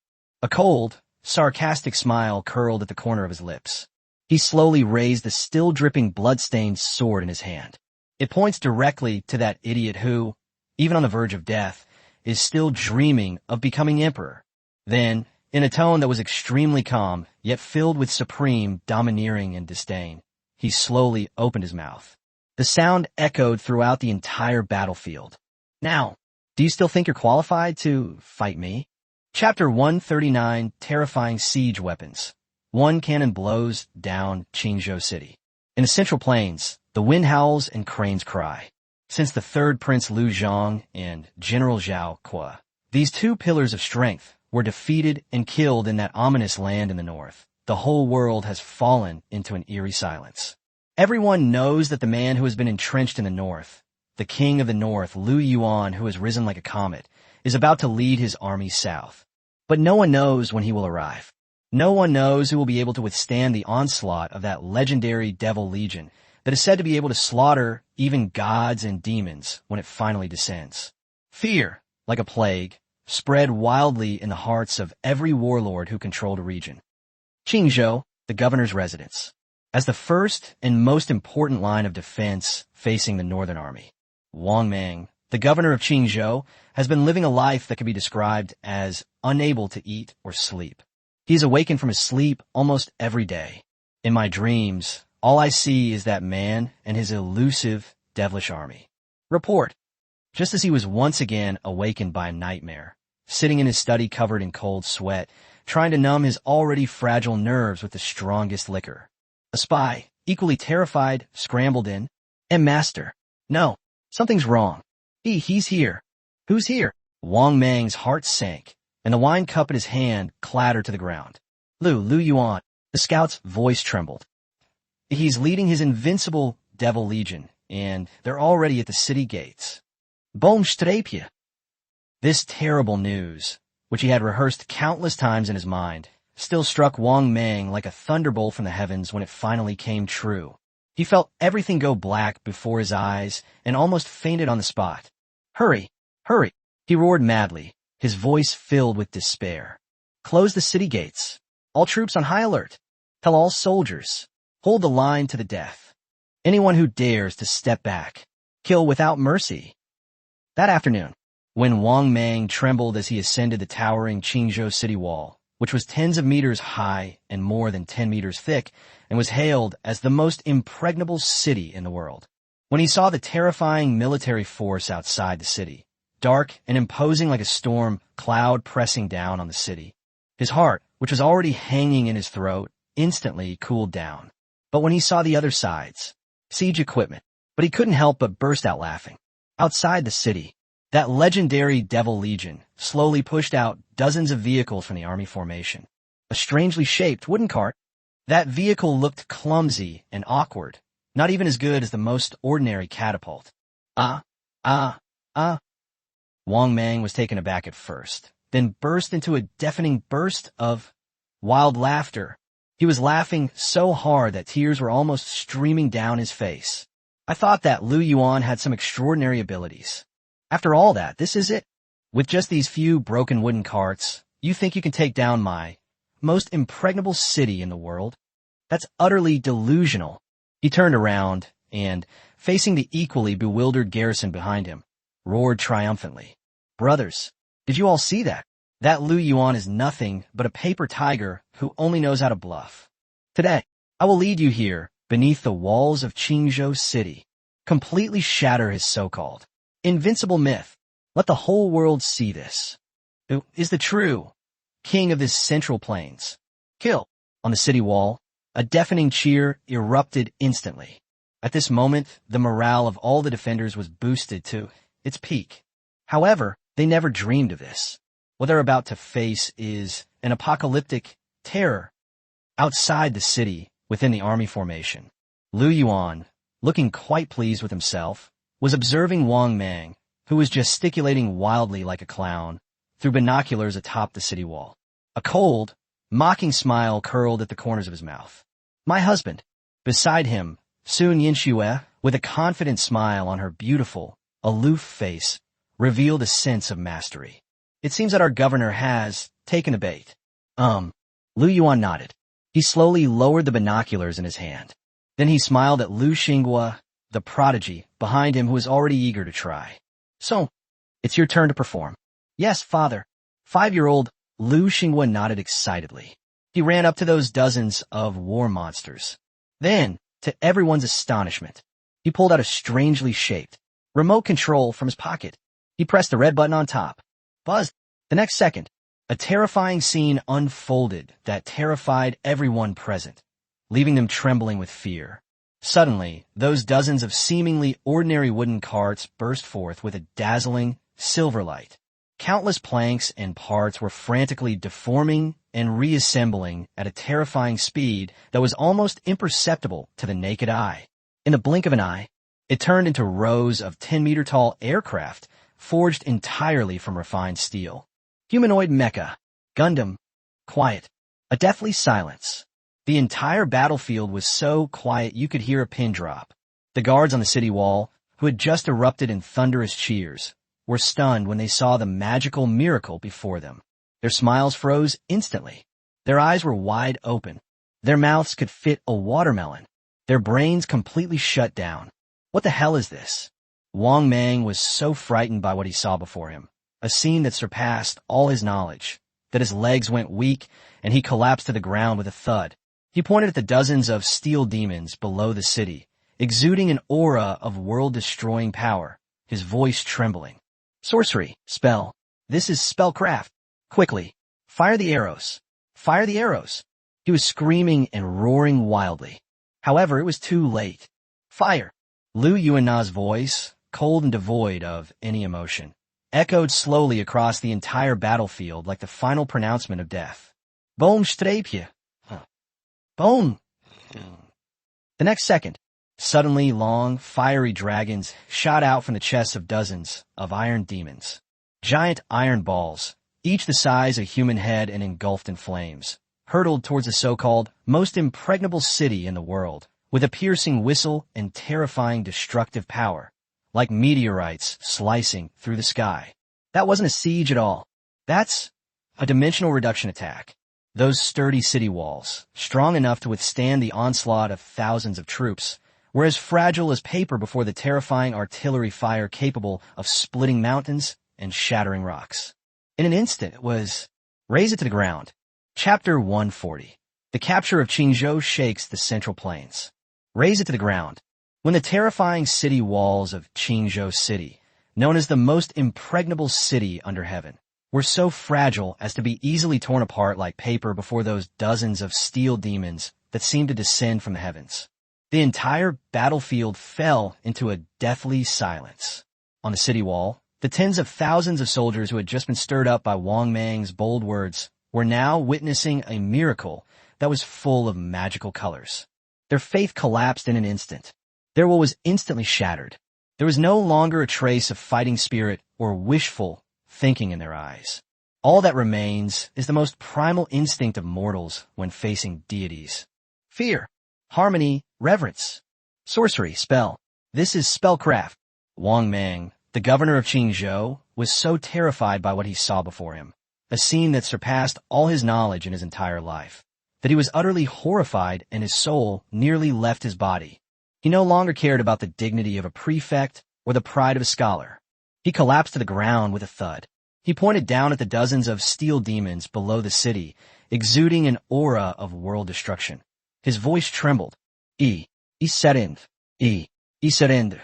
A cold, sarcastic smile curled at the corner of his lips. He slowly raised the still-dripping blood-stained sword in his hand. It points directly to that idiot who, even on the verge of death, is still dreaming of becoming emperor. Then, in a tone that was extremely calm, yet filled with supreme domineering and disdain, he slowly opened his mouth. The sound echoed throughout the entire battlefield. Now, do you still think you're qualified to fight me? Chapter 139, Terrifying Siege Weapons. One cannon blows down Xinghua City. In the Central Plains, the wind howls and cranes cry. Since the third Prince Lu Zhang and General Zhao Qua, these two pillars of strength, were defeated and killed in that ominous land in the north, the whole world has fallen into an eerie silence. Everyone knows that the man who has been entrenched in the north, the king of the north, Lu Yuan, who has risen like a comet, is about to lead his army south. But no one knows when he will arrive. No one knows who will be able to withstand the onslaught of that legendary devil legion that is said to be able to slaughter even gods and demons when it finally descends. Fear, like a plague, spread wildly in the hearts of every warlord who controlled a region. Xinghua, the governor's residence, as the first and most important line of defense facing the northern army. Wang Mang, the governor of Xinghua, has been living a life that can be described as unable to eat or sleep. He is awakened from his sleep almost every day. In my dreams, all I see is that man and his elusive, devilish army. Report. Just as he was once again awakened by a nightmare, sitting in his study covered in cold sweat, trying to numb his already fragile nerves with the strongest liquor. A spy, equally terrified, scrambled in. Master. No, something's wrong. He's here. Who's here? Wang Mang's heart sank, and the wine cup in his hand clattered to the ground. Lu Yuan. The scout's voice trembled. He's leading his invincible devil legion, and they're already at the city gates. Boomstreepje. This terrible news, which he had rehearsed countless times in his mind, still struck Wang Mang like a thunderbolt from the heavens when it finally came true. He felt everything go black before his eyes and almost fainted on the spot. Hurry! Hurry! He roared madly, his voice filled with despair. Close the city gates. All troops on high alert. Tell all soldiers. Hold the line to the death. Anyone who dares to step back. Kill without mercy. That afternoon, when Wang Mang trembled as he ascended the towering Qingzhou city wall, which was tens of meters high and more than 10 meters thick, and was hailed as the most impregnable city in the world. When he saw the terrifying military force outside the city, dark and imposing like a storm cloud pressing down on the city, his heart, which was already hanging in his throat, instantly cooled down. But when he saw the other side's siege equipment, he couldn't help but burst out laughing. Outside the city, that legendary Devil Legion slowly pushed out dozens of vehicles from the army formation. A strangely shaped wooden cart. That vehicle looked clumsy and awkward, not even as good as the most ordinary catapult. Wang Mang was taken aback at first, then burst into a deafening burst of wild laughter. He was laughing so hard that tears were almost streaming down his face. I thought that Lu Yuan had some extraordinary abilities. After all that, this is it. With just these few broken wooden carts, you think you can take down my most impregnable city in the world? That's utterly delusional. He turned around and, facing the equally bewildered garrison behind him, roared triumphantly. Brothers, did you all see that? That Lu Yuan is nothing but a paper tiger who only knows how to bluff. Today, I will lead you here, beneath the walls of Qingzhou City, completely shatter his so-called invincible myth. Let the whole world see this. Who is the true king of this central plains? Kill. On the city wall, a deafening cheer erupted instantly. At this moment, the morale of all the defenders was boosted to its peak. However, they never dreamed of this. What they're about to face is an apocalyptic terror. Outside the city, within the army formation, Lu Yuan, looking quite pleased with himself, was observing Wang Mang, who was gesticulating wildly like a clown, through binoculars atop the city wall. A cold, mocking smile curled at the corners of his mouth. My husband. Beside him, Sun Yinxue, with a confident smile on her beautiful, aloof face, revealed a sense of mastery. It seems that our governor has taken a bait. Lu Yuan nodded. He slowly lowered the binoculars in his hand. Then he smiled at Lu Xinghua, the prodigy, behind him who was already eager to try. So, it's your turn to perform. Yes, father. 5-year-old Lu Xinghua nodded excitedly. He ran up to those dozens of war monsters. Then, to everyone's astonishment, he pulled out a strangely shaped remote control from his pocket. He pressed the red button on top. Buzzed. The next second, a terrifying scene unfolded that terrified everyone present, leaving them trembling with fear. Suddenly, those dozens of seemingly ordinary wooden carts burst forth with a dazzling silver light. Countless planks and parts were frantically deforming and reassembling at a terrifying speed that was almost imperceptible to the naked eye. In the blink of an eye, it turned into rows of 10-meter-tall aircraft forged entirely from refined steel. Humanoid mecha, Gundam, quiet, a deathly silence. The entire battlefield was so quiet you could hear a pin drop. The guards on the city wall, who had just erupted in thunderous cheers, were stunned when they saw the magical miracle before them. Their smiles froze instantly. Their eyes were wide open. Their mouths could fit a watermelon. Their brains completely shut down. What the hell is this? Wang Mang was so frightened by what he saw before him, a scene that surpassed all his knowledge, that his legs went weak and he collapsed to the ground with a thud. He pointed at the dozens of steel demons below the city, exuding an aura of world-destroying power, his voice trembling. Sorcery, spell. This is spellcraft. Quickly, fire the arrows. Fire the arrows. He was screaming and roaring wildly. However, it was too late. Fire. Lu Yuan's voice, cold and devoid of any emotion, echoed slowly across the entire battlefield like the final pronouncement of death. Boom streepje. Boom. The next second, Suddenly, long, fiery dragons shot out from the chests of dozens of iron demons. Giant iron balls, each the size of a human head and engulfed in flames, hurtled towards the so-called most impregnable city in the world, with a piercing whistle and terrifying destructive power, like meteorites slicing through the sky. That wasn't a siege at all. That's a dimensional reduction attack. Those sturdy city walls, strong enough to withstand the onslaught of thousands of troops, were as fragile as paper before the terrifying artillery fire capable of splitting mountains and shattering rocks. In an instant, it was raze it to the ground. Chapter 140. The capture of Qingzhou shakes the Central Plains. Raze it to the ground. When the terrifying city walls of Qingzhou City, known as the most impregnable city under heaven, were so fragile as to be easily torn apart like paper before those dozens of steel demons that seemed to descend from the heavens. The entire battlefield fell into a deathly silence. On the city wall, the tens of thousands of soldiers who had just been stirred up by Wang Mang's bold words were now witnessing a miracle that was full of magical colors. Their faith collapsed in an instant. Their will was instantly shattered. There was no longer a trace of fighting spirit or wishful thinking in their eyes. All that remains is the most primal instinct of mortals when facing deities. Fear, harmony, reverence, sorcery, spell. This is spellcraft. Wang Mang, the governor of Qingzhou, was so terrified by what he saw before him, a scene that surpassed all his knowledge in his entire life, that he was utterly horrified and his soul nearly left his body. He no longer cared about the dignity of a prefect or the pride of a scholar. He collapsed to the ground with a thud. He pointed down at the dozens of steel demons below the city, exuding an aura of world destruction. His voice trembled. Surrender.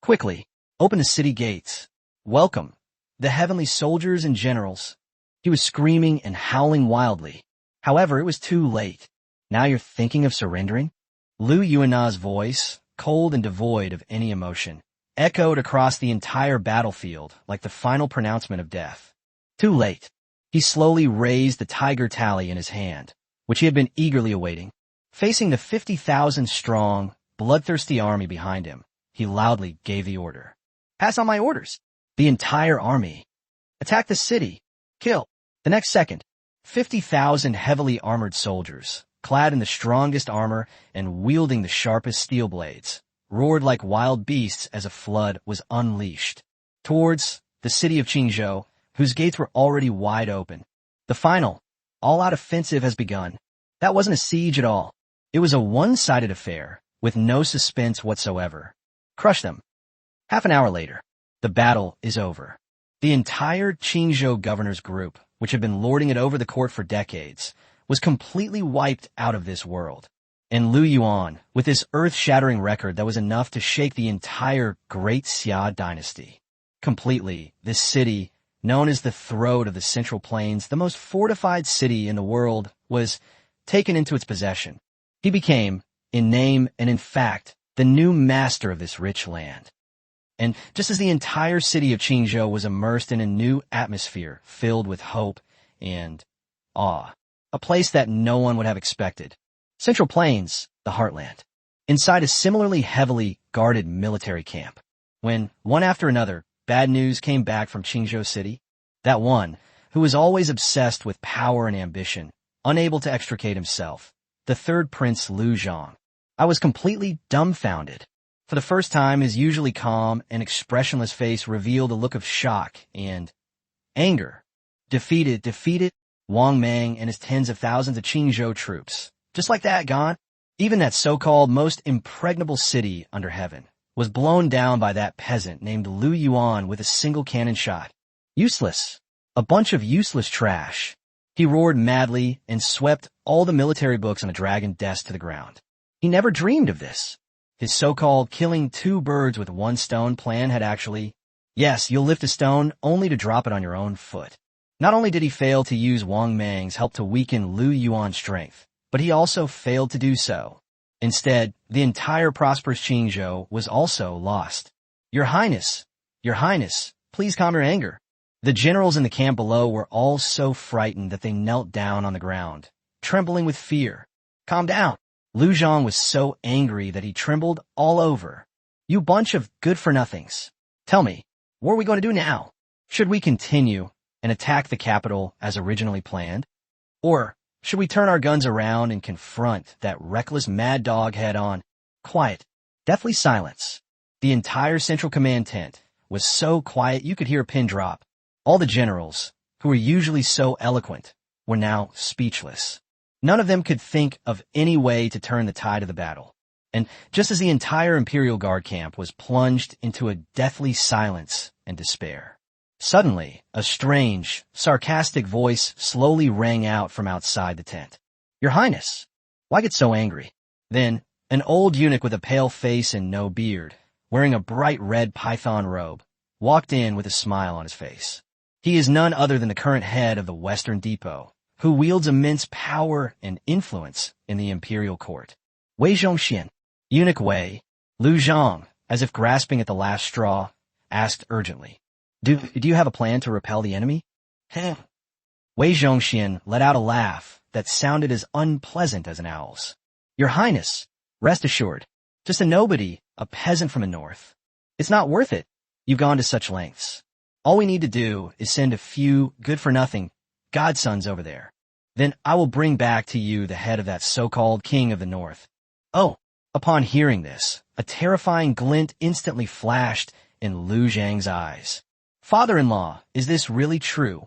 Quickly, open the city gates. Welcome, the heavenly soldiers and generals. He was screaming and howling wildly. However, it was too late. Now you're thinking of surrendering? Lu Yuan's voice, cold and devoid of any emotion, echoed across the entire battlefield like the final pronouncement of death. Too late. He slowly raised the tiger tally in his hand, which he had been eagerly awaiting. Facing the 50,000-strong, bloodthirsty army behind him, he loudly gave the order. Pass on my orders. The entire army. Attack the city. Kill. The next second, 50,000 heavily armored soldiers, clad in the strongest armor and wielding the sharpest steel blades, roared like wild beasts as a flood was unleashed towards the city of Qingzhou, whose gates were already wide open. The final, all-out offensive has begun. That wasn't a siege at all. It was a one-sided affair, with no suspense whatsoever. Crush them. Half an hour later, the battle is over. The entire Qingzhou governor's group, which had been lording it over the court for decades, was completely wiped out of this world. And Lu Yuan, with this earth-shattering record that was enough to shake the entire Great Xia dynasty. Completely, this city, known as the throat of the Central Plains, the most fortified city in the world, was taken into its possession. He became, in name and in fact, the new master of this rich land. And just as the entire city of Qingzhou was immersed in a new atmosphere filled with hope and awe, a place that no one would have expected. Central Plains, the heartland, inside a similarly heavily guarded military camp. When, one after another, bad news came back from Qingzhou City, that one, who was always obsessed with power and ambition, unable to extricate himself, the third prince Lu Yuan. I was completely dumbfounded. For the first time, his usually calm and expressionless face revealed a look of shock and anger. Defeated, Wang Mang and his tens of thousands of Qingzhou troops. Just like that, gone. Even that so-called most impregnable city under heaven was blown down by that peasant named Lu Yuan with a single cannon shot. Useless. A bunch of useless trash. He roared madly and swept all the military books on the dragon desk to the ground. He never dreamed of this. His so-called killing two birds with one stone plan had actually, yes, you'll lift a stone only to drop it on your own foot. Not only did he fail to use Wang Mang's help to weaken Lu Yuan's strength, but he also failed to do so. Instead, the entire prosperous Qingzhou was also lost. Your Highness, please calm your anger. The generals in the camp below were all so frightened that they knelt down on the ground, trembling with fear. Calm down. Lu Zhang was so angry that he trembled all over. You bunch of good-for-nothings. Tell me, what are we going to do now? Should we continue and attack the capital as originally planned? Or should we turn our guns around and confront that reckless mad dog head-on? Quiet. Deathly silence. The entire Central Command tent was so quiet you could hear a pin drop. All the generals, who were usually so eloquent, were now speechless. None of them could think of any way to turn the tide of the battle. And just as the entire Imperial Guard camp was plunged into a deathly silence and despair, suddenly, a strange, sarcastic voice slowly rang out from outside the tent. Your Highness, why get so angry? Then, an old eunuch with a pale face and no beard, wearing a bright red python robe, walked in with a smile on his face. He is none other than the current head of the Western Depot, who wields immense power and influence in the imperial court. Wei Zhongxian, Eunuch Wei, Lu Zhang, as if grasping at the last straw, asked urgently, Do you have a plan to repel the enemy? Wei Zhongxian let out a laugh that sounded as unpleasant as an owl's. Your Highness, rest assured, just a nobody, a peasant from the north. It's not worth it. You've gone to such lengths. All we need to do is send a few good-for-nothing godsons over there. Then I will bring back to you the head of that so-called king of the north. Oh, upon hearing this, a terrifying glint instantly flashed in Lu Zhang's eyes. Father-in-law, is this really true?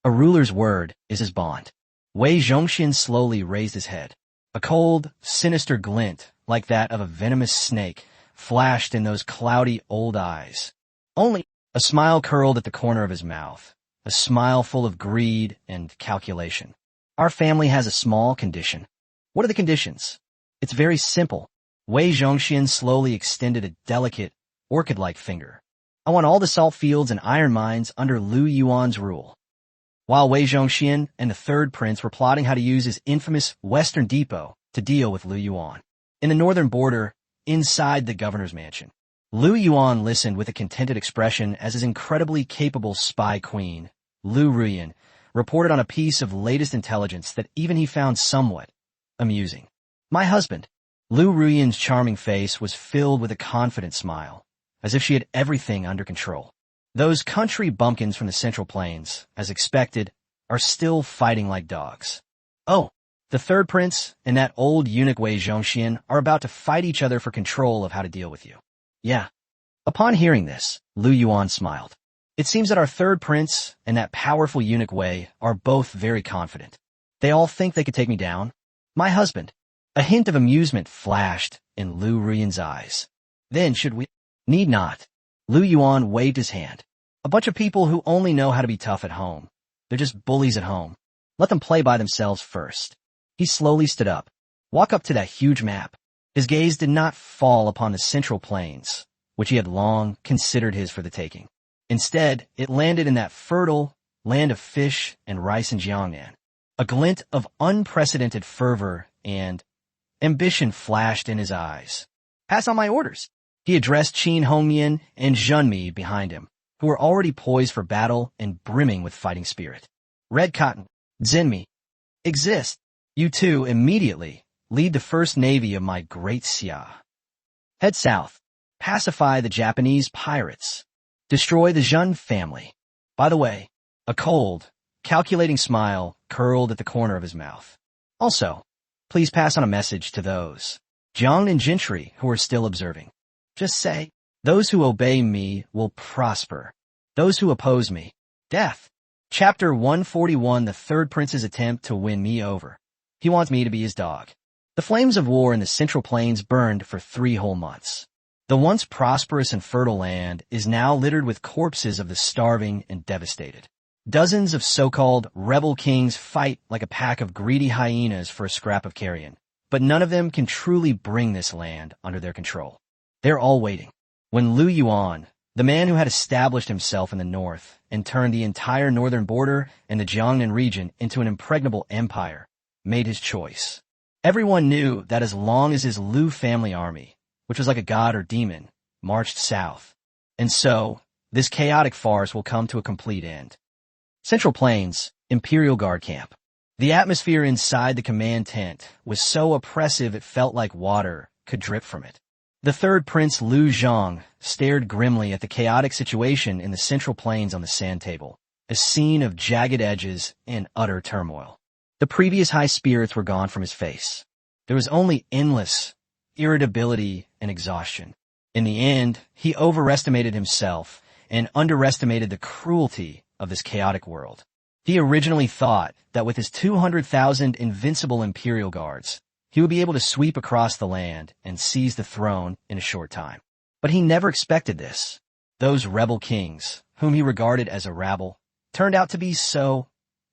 A ruler's word is his bond. Wei Zhongxian slowly raised his head. A cold, sinister glint, like that of a venomous snake, flashed in those cloudy old eyes. Only a smile curled at the corner of his mouth, a smile full of greed and calculation. Our family has a small condition. What are the conditions? It's very simple. Wei Zhongxian slowly extended a delicate, orchid-like finger. I want all the salt fields and iron mines under Lu Yuan's rule. While Wei Zhongxian and the third prince were plotting how to use his infamous Western Depot to deal with Lu Yuan. In the northern border, inside the governor's mansion, Lu Yuan listened with a contented expression as his incredibly capable spy queen, Lu Yuan, reported on a piece of latest intelligence that even he found somewhat amusing. My husband. Lu Yuan's charming face was filled with a confident smile, as if she had everything under control. Those country bumpkins from the Central Plains, as expected, are still fighting like dogs. Oh, the third prince and that old eunuch Wei Zhongxian are about to fight each other for control of how to deal with you. Yeah. Upon hearing this, Lu Yuan smiled. It seems that our third prince and that powerful eunuch Wei are both very confident. They all think they could take me down. My husband. A hint of amusement flashed in Lu Yuan's eyes. Then should we? Need not. Lu Yuan waved his hand. A bunch of people who only know how to be tough at home. They're just bullies at home. Let them play by themselves first. He slowly stood up. Walk up to that huge map. His gaze did not fall upon the Central Plains, which he had long considered his for the taking. Instead, it landed in that fertile land of fish and rice in Jiangnan. A glint of unprecedented fervor and ambition flashed in his eyes. Pass on my orders. He addressed Qin Hongyan and Zhenmi behind him, who were already poised for battle and brimming with fighting spirit. Red Cotton, Zhenmi, exist. You two immediately lead the first navy of my great Xia. Head south. Pacify the Japanese pirates. Destroy the Zhen family. By the way, a cold, calculating smile curled at the corner of his mouth. Also, please pass on a message to those Jiangnan gentry who are still observing. Just say, those who obey me will prosper. Those who oppose me, death. Chapter 141, the third prince's attempt to win me over. He wants me to be his dog. The flames of war in the Central Plains burned for 3 whole months. The once prosperous and fertile land is now littered with corpses of the starving and devastated. Dozens of so-called rebel kings fight like a pack of greedy hyenas for a scrap of carrion, but none of them can truly bring this land under their control. They're all waiting. When Lu Yuan, the man who had established himself in the north and turned the entire northern border and the Jiangnan region into an impregnable empire, made his choice. Everyone knew that as long as his Lu family army, which was like a god or demon, marched south, and so this chaotic farce will come to a complete end. Central Plains, Imperial Guard Camp. The atmosphere inside the command tent was so oppressive it felt like water could drip from it. The third prince, Lu Zhang, stared grimly at the chaotic situation in the central plains on the sand table, a scene of jagged edges and utter turmoil. The previous high spirits were gone from his face. There was only endless irritability and exhaustion. In the end, he overestimated himself and underestimated the cruelty of this chaotic world. He originally thought that with his 200,000 invincible imperial guards, he would be able to sweep across the land and seize the throne in a short time. But he never expected this. Those rebel kings, whom he regarded as a rabble, turned out to be so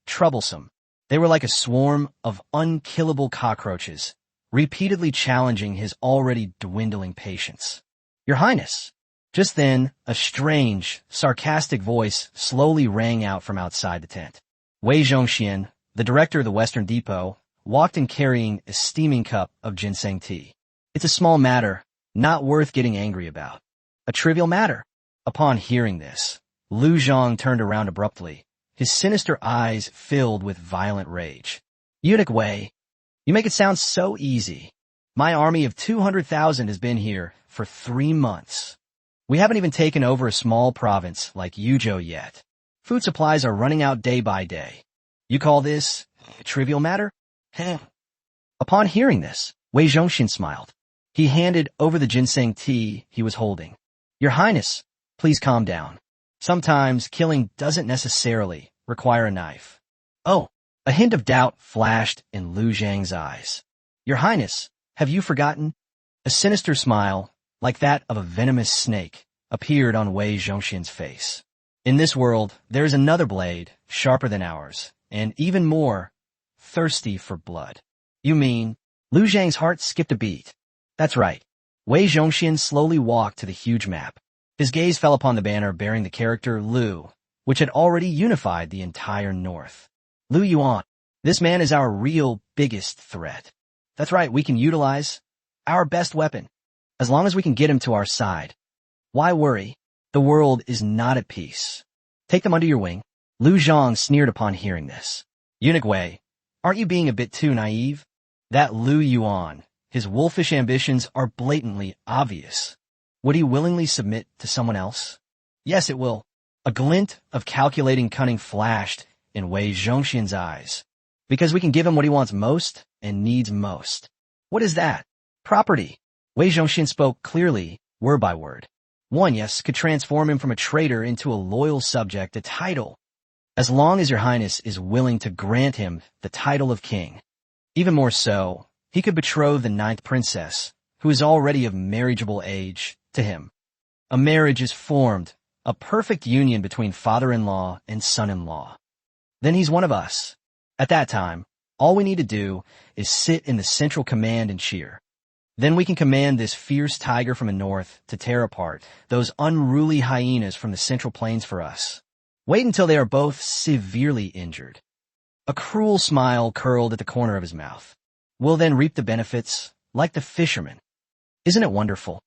troublesome. They were like a swarm of unkillable cockroaches, repeatedly challenging his already dwindling patience. "Your Highness." Just then, a strange, sarcastic voice slowly rang out from outside the tent. Wei Zhongxian, the director of the Western Depot, walked in carrying a steaming cup of ginseng tea. "It's a small matter, not worth getting angry about." "A trivial matter." Upon hearing this, Lu Zhang turned around abruptly, his sinister eyes filled with violent rage. "Eunuch Wei, you make it sound so easy. My army of 200,000 has been here for 3 months. We haven't even taken over a small province like Yuzhou yet. Food supplies are running out day by day. You call this a trivial matter?" Heh. Upon hearing this, Wei Zhongxian smiled. He handed over the ginseng tea he was holding. "Your Highness, please calm down. Sometimes killing doesn't necessarily require a knife." "Oh," a hint of doubt flashed in Lu Zhang's eyes. "Your Highness, have you forgotten?" A sinister smile, like that of a venomous snake, appeared on Wei Zhongxian's face. "In this world, there is another blade, sharper than ours, and even more thirsty for blood." "You mean?" Lu Zhang's heart skipped a beat. "That's right." Wei Zhongxian slowly walked to the huge map. His gaze fell upon the banner bearing the character Lu, which had already unified the entire north. "Lu Yuan. This man is our real biggest threat. That's right, we can utilize our best weapon, as long as we can get him to our side. Why worry? The world is not at peace. Take them under your wing." Lu Zhang sneered upon hearing this. "Eunuch Wei, aren't you being a bit too naive? That Lu Yuan, his wolfish ambitions are blatantly obvious. Would he willingly submit to someone else?" "Yes, it will." A glint of calculating cunning flashed in Wei Zhongxian's eyes. "Because we can give him what he wants most and needs most." "What is that?" "Property." Wei Zhongxian spoke clearly, word by word. "One, yes, could transform him from a traitor into a loyal subject, a title. As long as your Highness is willing to grant him the title of king. Even more so, he could betroth the 9th princess, who is already of marriageable age, to him. A marriage is formed, a perfect union between father-in-law and son-in-law. Then he's one of us. At that time, all we need to do is sit in the central command and cheer. Then we can command this fierce tiger from the north to tear apart those unruly hyenas from the central plains for us. Wait until they are both severely injured." A cruel smile curled at the corner of his mouth. "We'll then reap the benefits, like the fishermen. Isn't it wonderful?"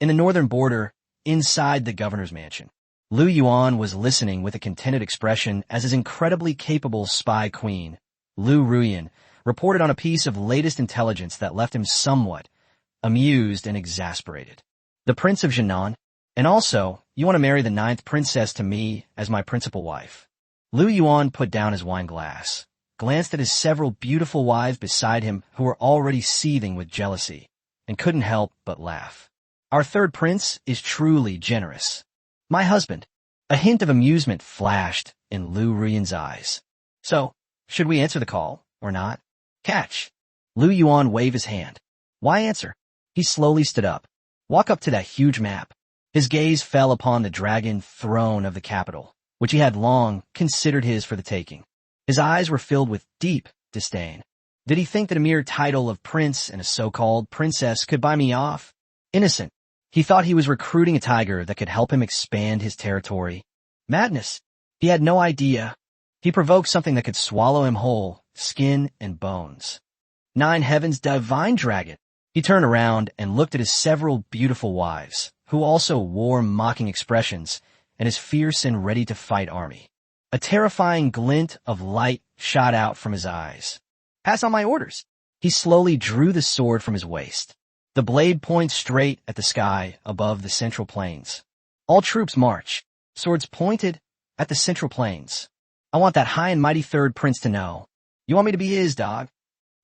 In the northern border, inside the governor's mansion, Lu Yuan was listening with a contented expression as his incredibly capable spy queen, Lu Yuan, reported on a piece of latest intelligence that left him somewhat amused and exasperated. "The Prince of Jinan, and also, you want to marry the 9th princess to me as my principal wife." Lu Yuan put down his wine glass, glanced at his several beautiful wives beside him who were already seething with jealousy, and couldn't help but laugh. "Our third prince is truly generous. My husband." A hint of amusement flashed in Lu Yuan's eyes. "So, should we answer the call, or not?" "Catch." Lu Yuan waved his hand. "Why answer?" He slowly stood up. "Walk up to that huge map." His gaze fell upon the dragon throne of the capital, which he had long considered his for the taking. His eyes were filled with deep disdain. Did he think that a mere title of prince and a so-called princess could buy me off? Innocent. He thought he was recruiting a tiger that could help him expand his territory. Madness. He had no idea. He provoked something that could swallow him whole, skin and bones. 9 heavens, divine dragon. He turned around and looked at his several beautiful wives, who also wore mocking expressions, and his fierce and ready-to-fight army. A terrifying glint of light shot out from his eyes. Pass on my orders. He slowly drew the sword from his waist. The blade points straight at the sky above the central plains. All troops march, swords pointed at the central plains. I want that high and mighty third prince to know. You want me to be his dog?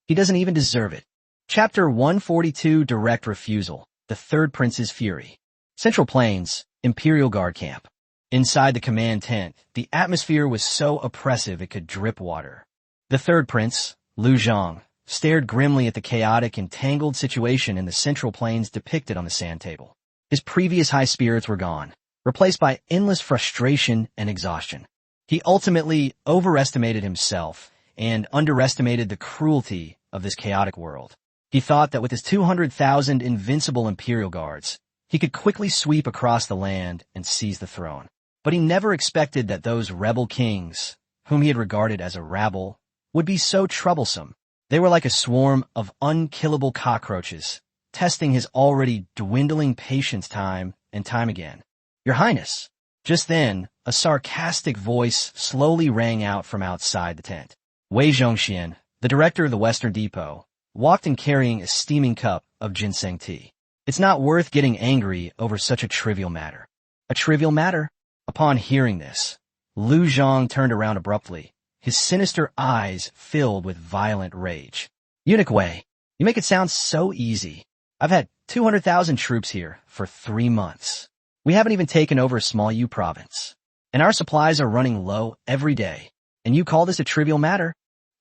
He doesn't even deserve it. Chapter 142, Direct Refusal. The Third Prince's Fury. Central Plains, Imperial Guard Camp. Inside the command tent, the atmosphere was so oppressive it could drip water. The third prince, Lu Yuan, stared grimly at the chaotic and tangled situation in the Central Plains depicted on the sand table. His previous high spirits were gone, replaced by endless frustration and exhaustion. He ultimately overestimated himself and underestimated the cruelty of this chaotic world. He thought that with his 200,000 invincible Imperial Guards, he could quickly sweep across the land and seize the throne. But he never expected that those rebel kings, whom he had regarded as a rabble, would be so troublesome. They were like a swarm of unkillable cockroaches, testing his already dwindling patience time and time again. Your Highness. Just then, a sarcastic voice slowly rang out from outside the tent. Wei Zhongxian, the director of the Western Depot, walked in carrying a steaming cup of ginseng tea. It's not worth getting angry over such a trivial matter. A trivial matter? Upon hearing this, Lu Yuan turned around abruptly, his sinister eyes filled with violent rage. Eunuch Wei, you make it sound so easy. I've had 200,000 troops here for 3 months. We haven't even taken over a small Yu province. And our supplies are running low every day. And you call this a trivial matter?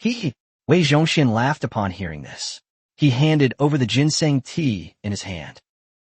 Wei Zhongxian laughed upon hearing this. He handed over the ginseng tea in his hand.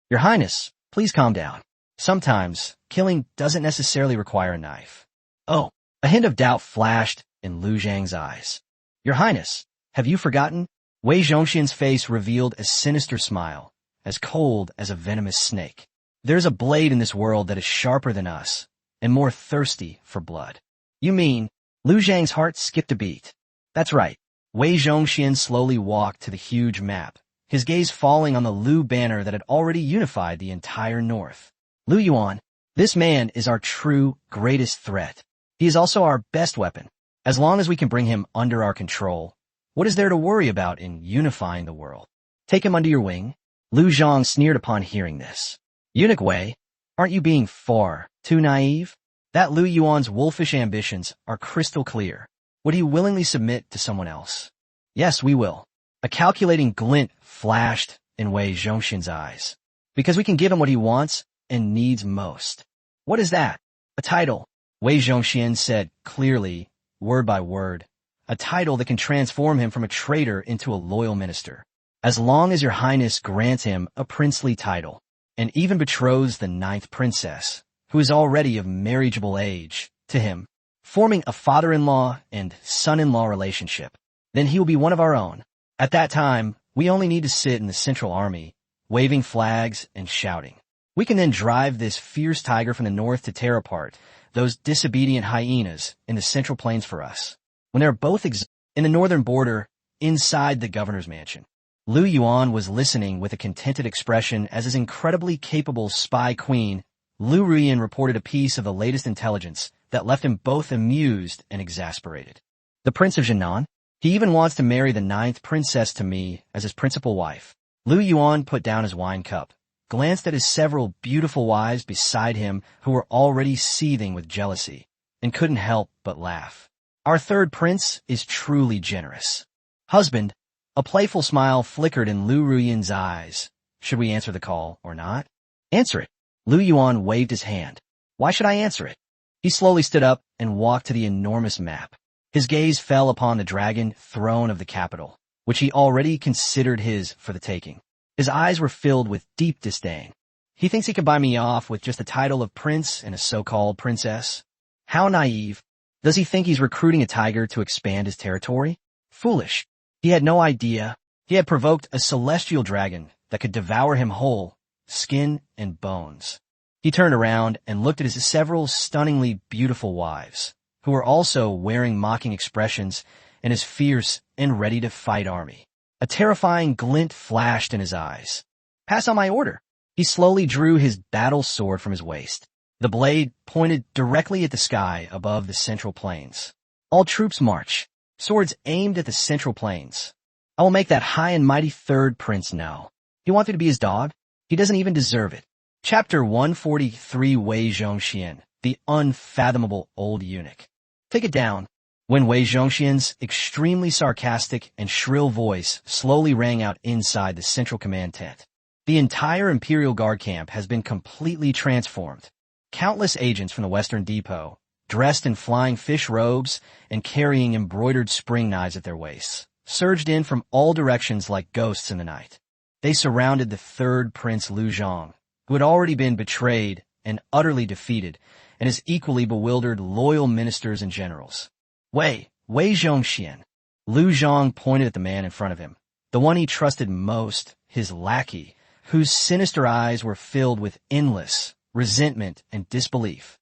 Your Highness, please calm down. Sometimes, killing doesn't necessarily require a knife. Oh, a hint of doubt flashed in Lu Zhang's eyes. Your Highness, have you forgotten? Wei Zhongxian's face revealed a sinister smile, as cold as a venomous snake. There's a blade in this world that is sharper than us, and more thirsty for blood. You mean, Lu Zhang's heart skipped a beat. That's right. Wei Zhongxian slowly walked to the huge map, his gaze falling on the Lu banner that had already unified the entire north. Lu Yuan, this man is our true greatest threat. He is also our best weapon. As long as we can bring him under our control, what is there to worry about in unifying the world? Take him under your wing? Lu Zhang sneered upon hearing this. Eunuch Wei, aren't you being far too naive? That Lu Yuan's wolfish ambitions are crystal clear. Would he willingly submit to someone else? Yes, we will. A calculating glint flashed in Wei Zhongxian's eyes. Because we can give him what he wants and needs most. What is that? A title. Wei Zhongxian said clearly, word by word. A title that can transform him from a traitor into a loyal minister. As long as your Highness grants him a princely title, and even betroths the 9th princess, who is already of marriageable age, to him, forming a father-in-law and son-in-law relationship, then he will be one of our own. At that time, we only need to sit in the Central Army, waving flags and shouting. We can then drive this fierce tiger from the north to tear apart those disobedient hyenas in the Central Plains for us. When they're both in the northern border, inside the governor's mansion. Lu Yuan was listening with a contented expression as his incredibly capable spy queen, Lu Yuan, reported a piece of the latest intelligence that left him both amused and exasperated. The Prince of Jinan? He even wants to marry the 9th princess to me as his principal wife. Lu Yuan put down his wine cup, glanced at his several beautiful wives beside him who were already seething with jealousy, and couldn't help but laugh. Our third prince is truly generous. Husband, a playful smile flickered in Lu Yuan's eyes. Should we answer the call or not? Answer it. Lu Yuan waved his hand. Why should I answer it? He slowly stood up and walked to the enormous map. His gaze fell upon the dragon throne of the capital, which he already considered his for the taking. His eyes were filled with deep disdain. He thinks he can buy me off with just the title of prince and a so-called princess? How naive. Does he think he's recruiting a tiger to expand his territory? Foolish. He had no idea. He had provoked a celestial dragon that could devour him whole, skin and bones. He turned around and looked at his several stunningly beautiful wives, who were also wearing mocking expressions, and his fierce and ready-to-fight army. A terrifying glint flashed in his eyes. Pass on my order. He slowly drew his battle sword from his waist. The blade pointed directly at the sky above the central plains. All troops march, swords aimed at the central plains. I will make that high and mighty third prince know. He wants me to be his dog? He doesn't even deserve it. Chapter 143 Wei Zhongxian, the unfathomable old eunuch. Take it down. When Wei Zhongxian's extremely sarcastic and shrill voice slowly rang out inside the central command tent. The entire Imperial Guard camp has been completely transformed. Countless agents from the Western Depot, dressed in flying fish robes and carrying embroidered spring knives at their waists, surged in from all directions like ghosts in the night. They surrounded the third Prince Lu Zhang, who had already been betrayed and utterly defeated, and his equally bewildered loyal ministers and generals. Wei Zhongxian. Lu Zhang pointed at the man in front of him, the one he trusted most, his lackey, whose sinister eyes were filled with endless resentment and disbelief.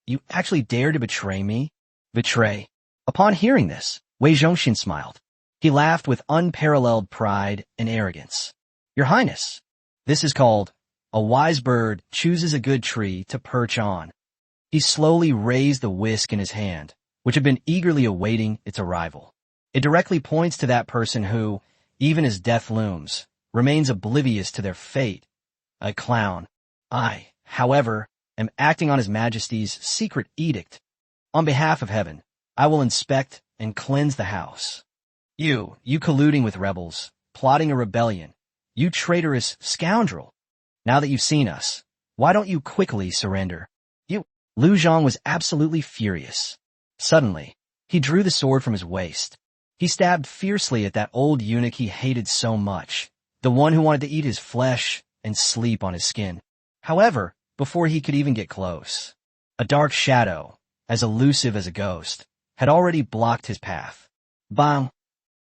You actually dare to betray me? Betray? Upon hearing this, Wei Zhongxian smiled. He laughed with unparalleled pride and arrogance. Your Highness, this is called, a wise bird chooses a good tree to perch on. He slowly raised the whisk in his hand, which had been eagerly awaiting its arrival. It directly points to that person who, even as death looms, remains oblivious to their fate. A clown. I, however, am acting on His Majesty's secret edict. On behalf of heaven, I will inspect and cleanse the house. You colluding with rebels, plotting a rebellion, you traitorous scoundrel. Now that you've seen us, why don't you quickly surrender? Lu Zhang was absolutely furious. Suddenly, he drew the sword from his waist. He stabbed fiercely at that old eunuch he hated so much, the one who wanted to eat his flesh and sleep on his skin. However, before he could even get close, a dark shadow, as elusive as a ghost, had already blocked his path. Bang!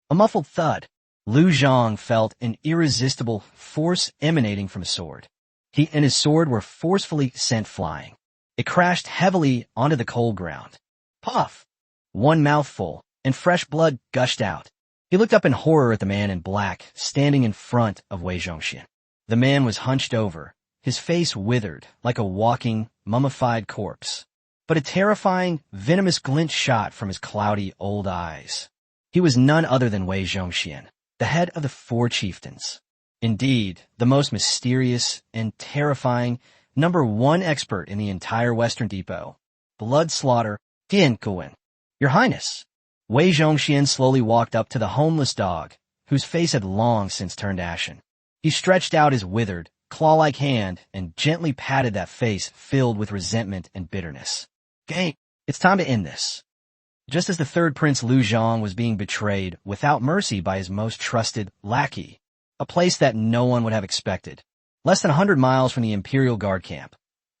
A muffled thud. Lu Zhang felt an irresistible force emanating from his sword. He and his sword were forcefully sent flying. It crashed heavily onto the cold ground. Puff! One mouthful, and fresh blood gushed out. He looked up in horror at the man in black, standing in front of Wei Zhongxian. The man was hunched over, his face withered like a walking, mummified corpse. But a terrifying, venomous glint shot from his cloudy old eyes. He was none other than Wei Zhongxian, the head of the four chieftains. Indeed, the most mysterious and terrifying #1 expert in the entire Western Depot. Blood slaughter, Tian Kuan. Your Highness. Wei Zhongxian slowly walked up to the homeless dog, whose face had long since turned ashen. He stretched out his withered, claw-like hand and gently patted that face filled with resentment and bitterness. Gang, it's time to end this. Just as the third Prince Lu Zhang was being betrayed without mercy by his most trusted lackey, a place that no one would have expected, less than 100 miles from the Imperial Guard camp,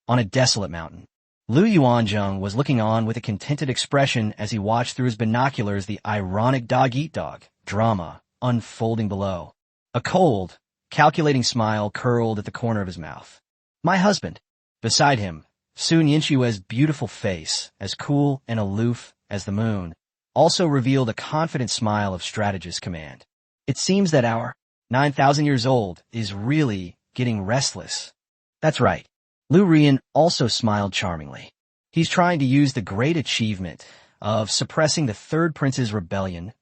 on a desolate mountain, Lu Yuan was looking on with a contented expression as he watched through his binoculars the ironic dog-eat-dog drama unfolding below. A cold, calculating smile curled at the corner of his mouth. My husband. Beside him, Sun Yinshue's beautiful face, as cool and aloof as the moon, also revealed a confident smile of strategist command. It seems that our 9,000 years old is really getting restless. That's right. Lu Yuan also smiled charmingly. He's trying to use the great achievement of suppressing the third prince's rebellion.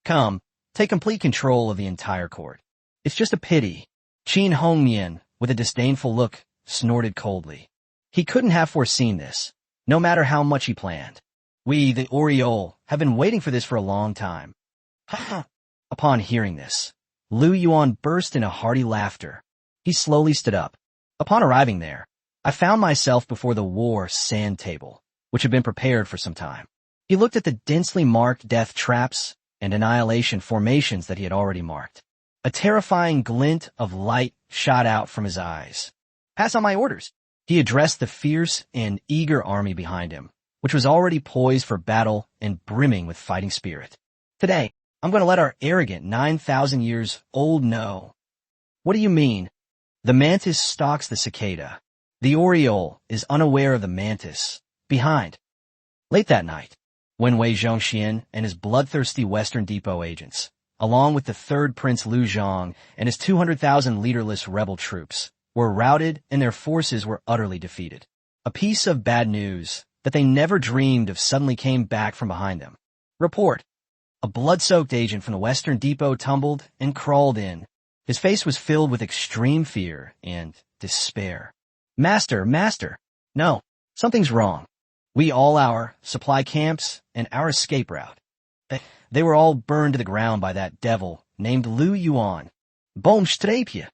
Come, take complete control of the entire court. It's just a pity. Qin Hongmian, with a disdainful look, snorted coldly. He couldn't have foreseen this, no matter how much he planned. We, the Oriole, have been waiting for this for a long time. Ha ha! Upon hearing this, Lu Yuan burst into hearty laughter. He slowly stood up. Upon arriving there, I found myself before the war sand table, which had been prepared for some time. He looked at the densely marked death traps and annihilation formations that he had already marked. A terrifying glint of light shot out from his eyes. Pass on my orders. He addressed the fierce and eager army behind him, which was already poised for battle and brimming with fighting spirit. Today, I'm going to let our arrogant 9,000 years old know. What do you mean? The mantis stalks the cicada. The Oriole is unaware of the mantis. Behind. Late that night, when Wei Zhongxian and his bloodthirsty Western Depot agents, along with the third Prince Lu Zhang and his 200,000 leaderless rebel troops, were routed and their forces were utterly defeated, A piece of bad news that they never dreamed of suddenly came back from behind them. Report. A blood-soaked agent from the Western Depot tumbled and crawled in. His face was filled with extreme fear and despair. Master, master. No, something's wrong. All our supply camps and our escape route. They were all burned to the ground by that devil named Lu Yuan. Boomstrapje.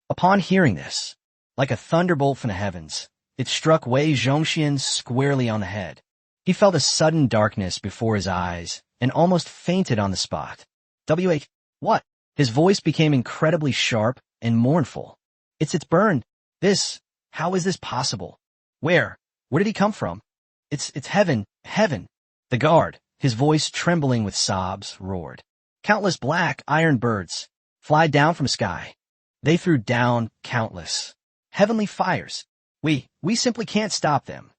Upon hearing this, like a thunderbolt from the heavens, it struck Wei Zhongxian squarely on the head. He felt a sudden darkness before his eyes and almost fainted on the spot. What? His voice became incredibly sharp and mournful. It's burned. How is this possible? Where did he come from? It's heaven. The guard, his voice trembling with sobs, roared. Countless black iron birds fly down from the sky. They threw down countless heavenly fires. We simply can't stop them.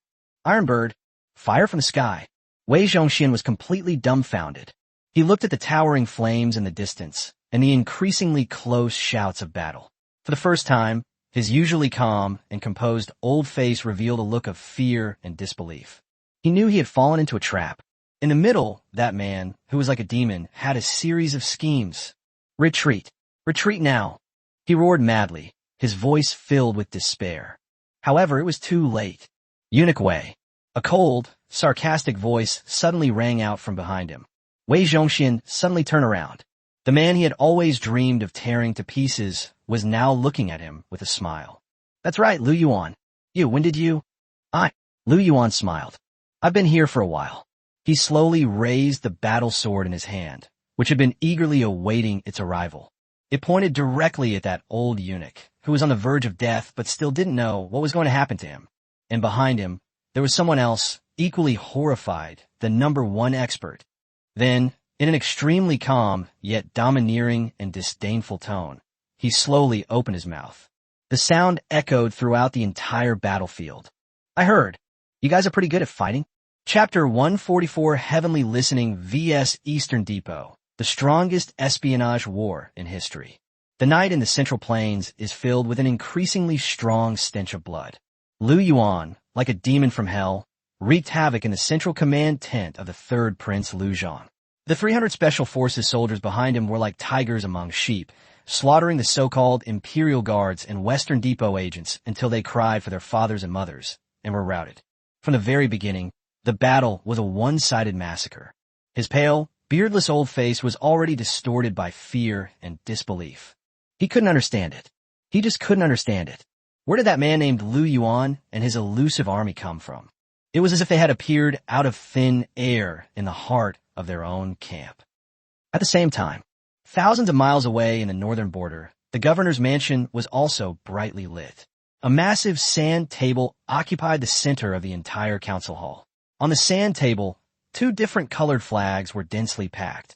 Iron bird, fire from the sky. Wei Zhongxian was completely dumbfounded. He looked at the towering flames in the distance and the increasingly close shouts of battle. For the first time, his usually calm and composed old face revealed a look of fear and disbelief. He knew he had fallen into a trap. In the middle, that man, who was like a demon, had a series of schemes. Retreat. Retreat now. He roared madly, his voice filled with despair. However, it was too late. Eunuch Wei. A cold, sarcastic voice suddenly rang out from behind him. Wei Zhongxian suddenly turned around. The man he had always dreamed of tearing to pieces was now looking at him with a smile. That's right, Lu Yuan. When did you? Lu Yuan smiled. I've been here for a while. He slowly raised the battle sword in his hand, which had been eagerly awaiting its arrival. It pointed directly at that old eunuch, who was on the verge of death but still didn't know what was going to happen to him. And behind him, there was someone else, equally horrified, the #1 expert. Then, in an extremely calm, yet domineering and disdainful tone, he slowly opened his mouth. The sound echoed throughout the entire battlefield. I heard. You guys are pretty good at fighting. Chapter 144, Heavenly Listening vs. Eastern Depot, the strongest espionage war in history. The night in the Central Plains is filled with an increasingly strong stench of blood. Lu Yuan, like a demon from hell, wreaked havoc in the central command tent of the third Prince Lu Zhang. The 300 Special Forces soldiers behind him were like tigers among sheep, slaughtering the so-called Imperial Guards and Western Depot agents until they cried for their fathers and mothers, and were routed. From the very beginning, the battle was a one-sided massacre. His pale, beardless old face was already distorted by fear and disbelief. He couldn't understand it. He just couldn't understand it. Where did that man named Lu Yuan and his elusive army come from? It was as if they had appeared out of thin air in the heart of their own camp. At the same time, thousands of miles away in the northern border, the governor's mansion was also brightly lit. A massive sand table occupied the center of the entire council hall. On the sand table, 2 different colored flags were densely packed.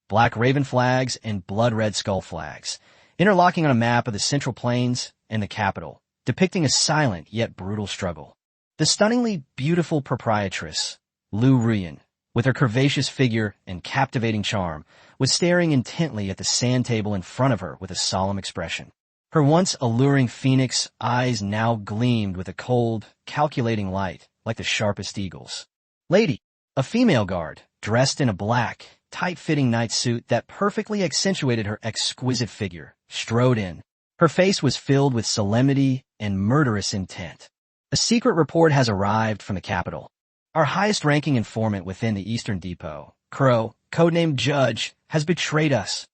Black raven flags and blood-red skull flags, interlocking on a map of the Central Plains and the capital, depicting a silent yet brutal struggle. The stunningly beautiful proprietress, Lu Yuan, with her curvaceous figure and captivating charm, was staring intently at the sand table in front of her with a solemn expression. Her once alluring phoenix eyes now gleamed with a cold, calculating light like the sharpest eagles. Lady, a female guard, dressed in a black, tight-fitting night suit that perfectly accentuated her exquisite figure, strode in. Her face was filled with solemnity and murderous intent. A secret report has arrived from the capital. Our highest-ranking informant within the Eastern Depot, Crow, codenamed Judge, has betrayed us.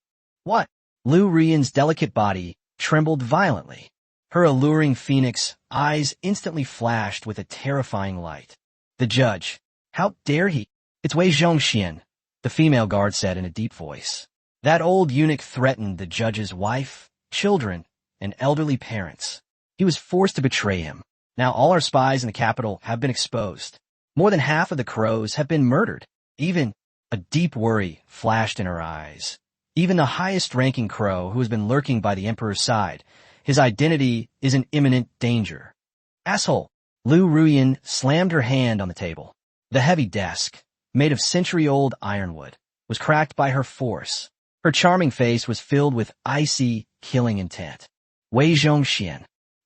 What? Lu Yuan's delicate body trembled violently. Her alluring phoenix eyes instantly flashed with a terrifying light. The judge. How dare he? It's Wei Zhongxian, the female guard said in a deep voice. That old eunuch threatened the judge's wife, children, and elderly parents. He was forced to betray him. Now all our spies in the capital have been exposed. More than half of the crows have been murdered. Even a deep worry flashed in her eyes. Even the highest-ranking crow who has been lurking by the emperor's side, his identity is in imminent danger. Asshole! Lu Yuan slammed her hand on the table. The heavy desk, made of century-old ironwood, was cracked by her force. Her charming face was filled with icy, killing intent. Wei Zhongxian,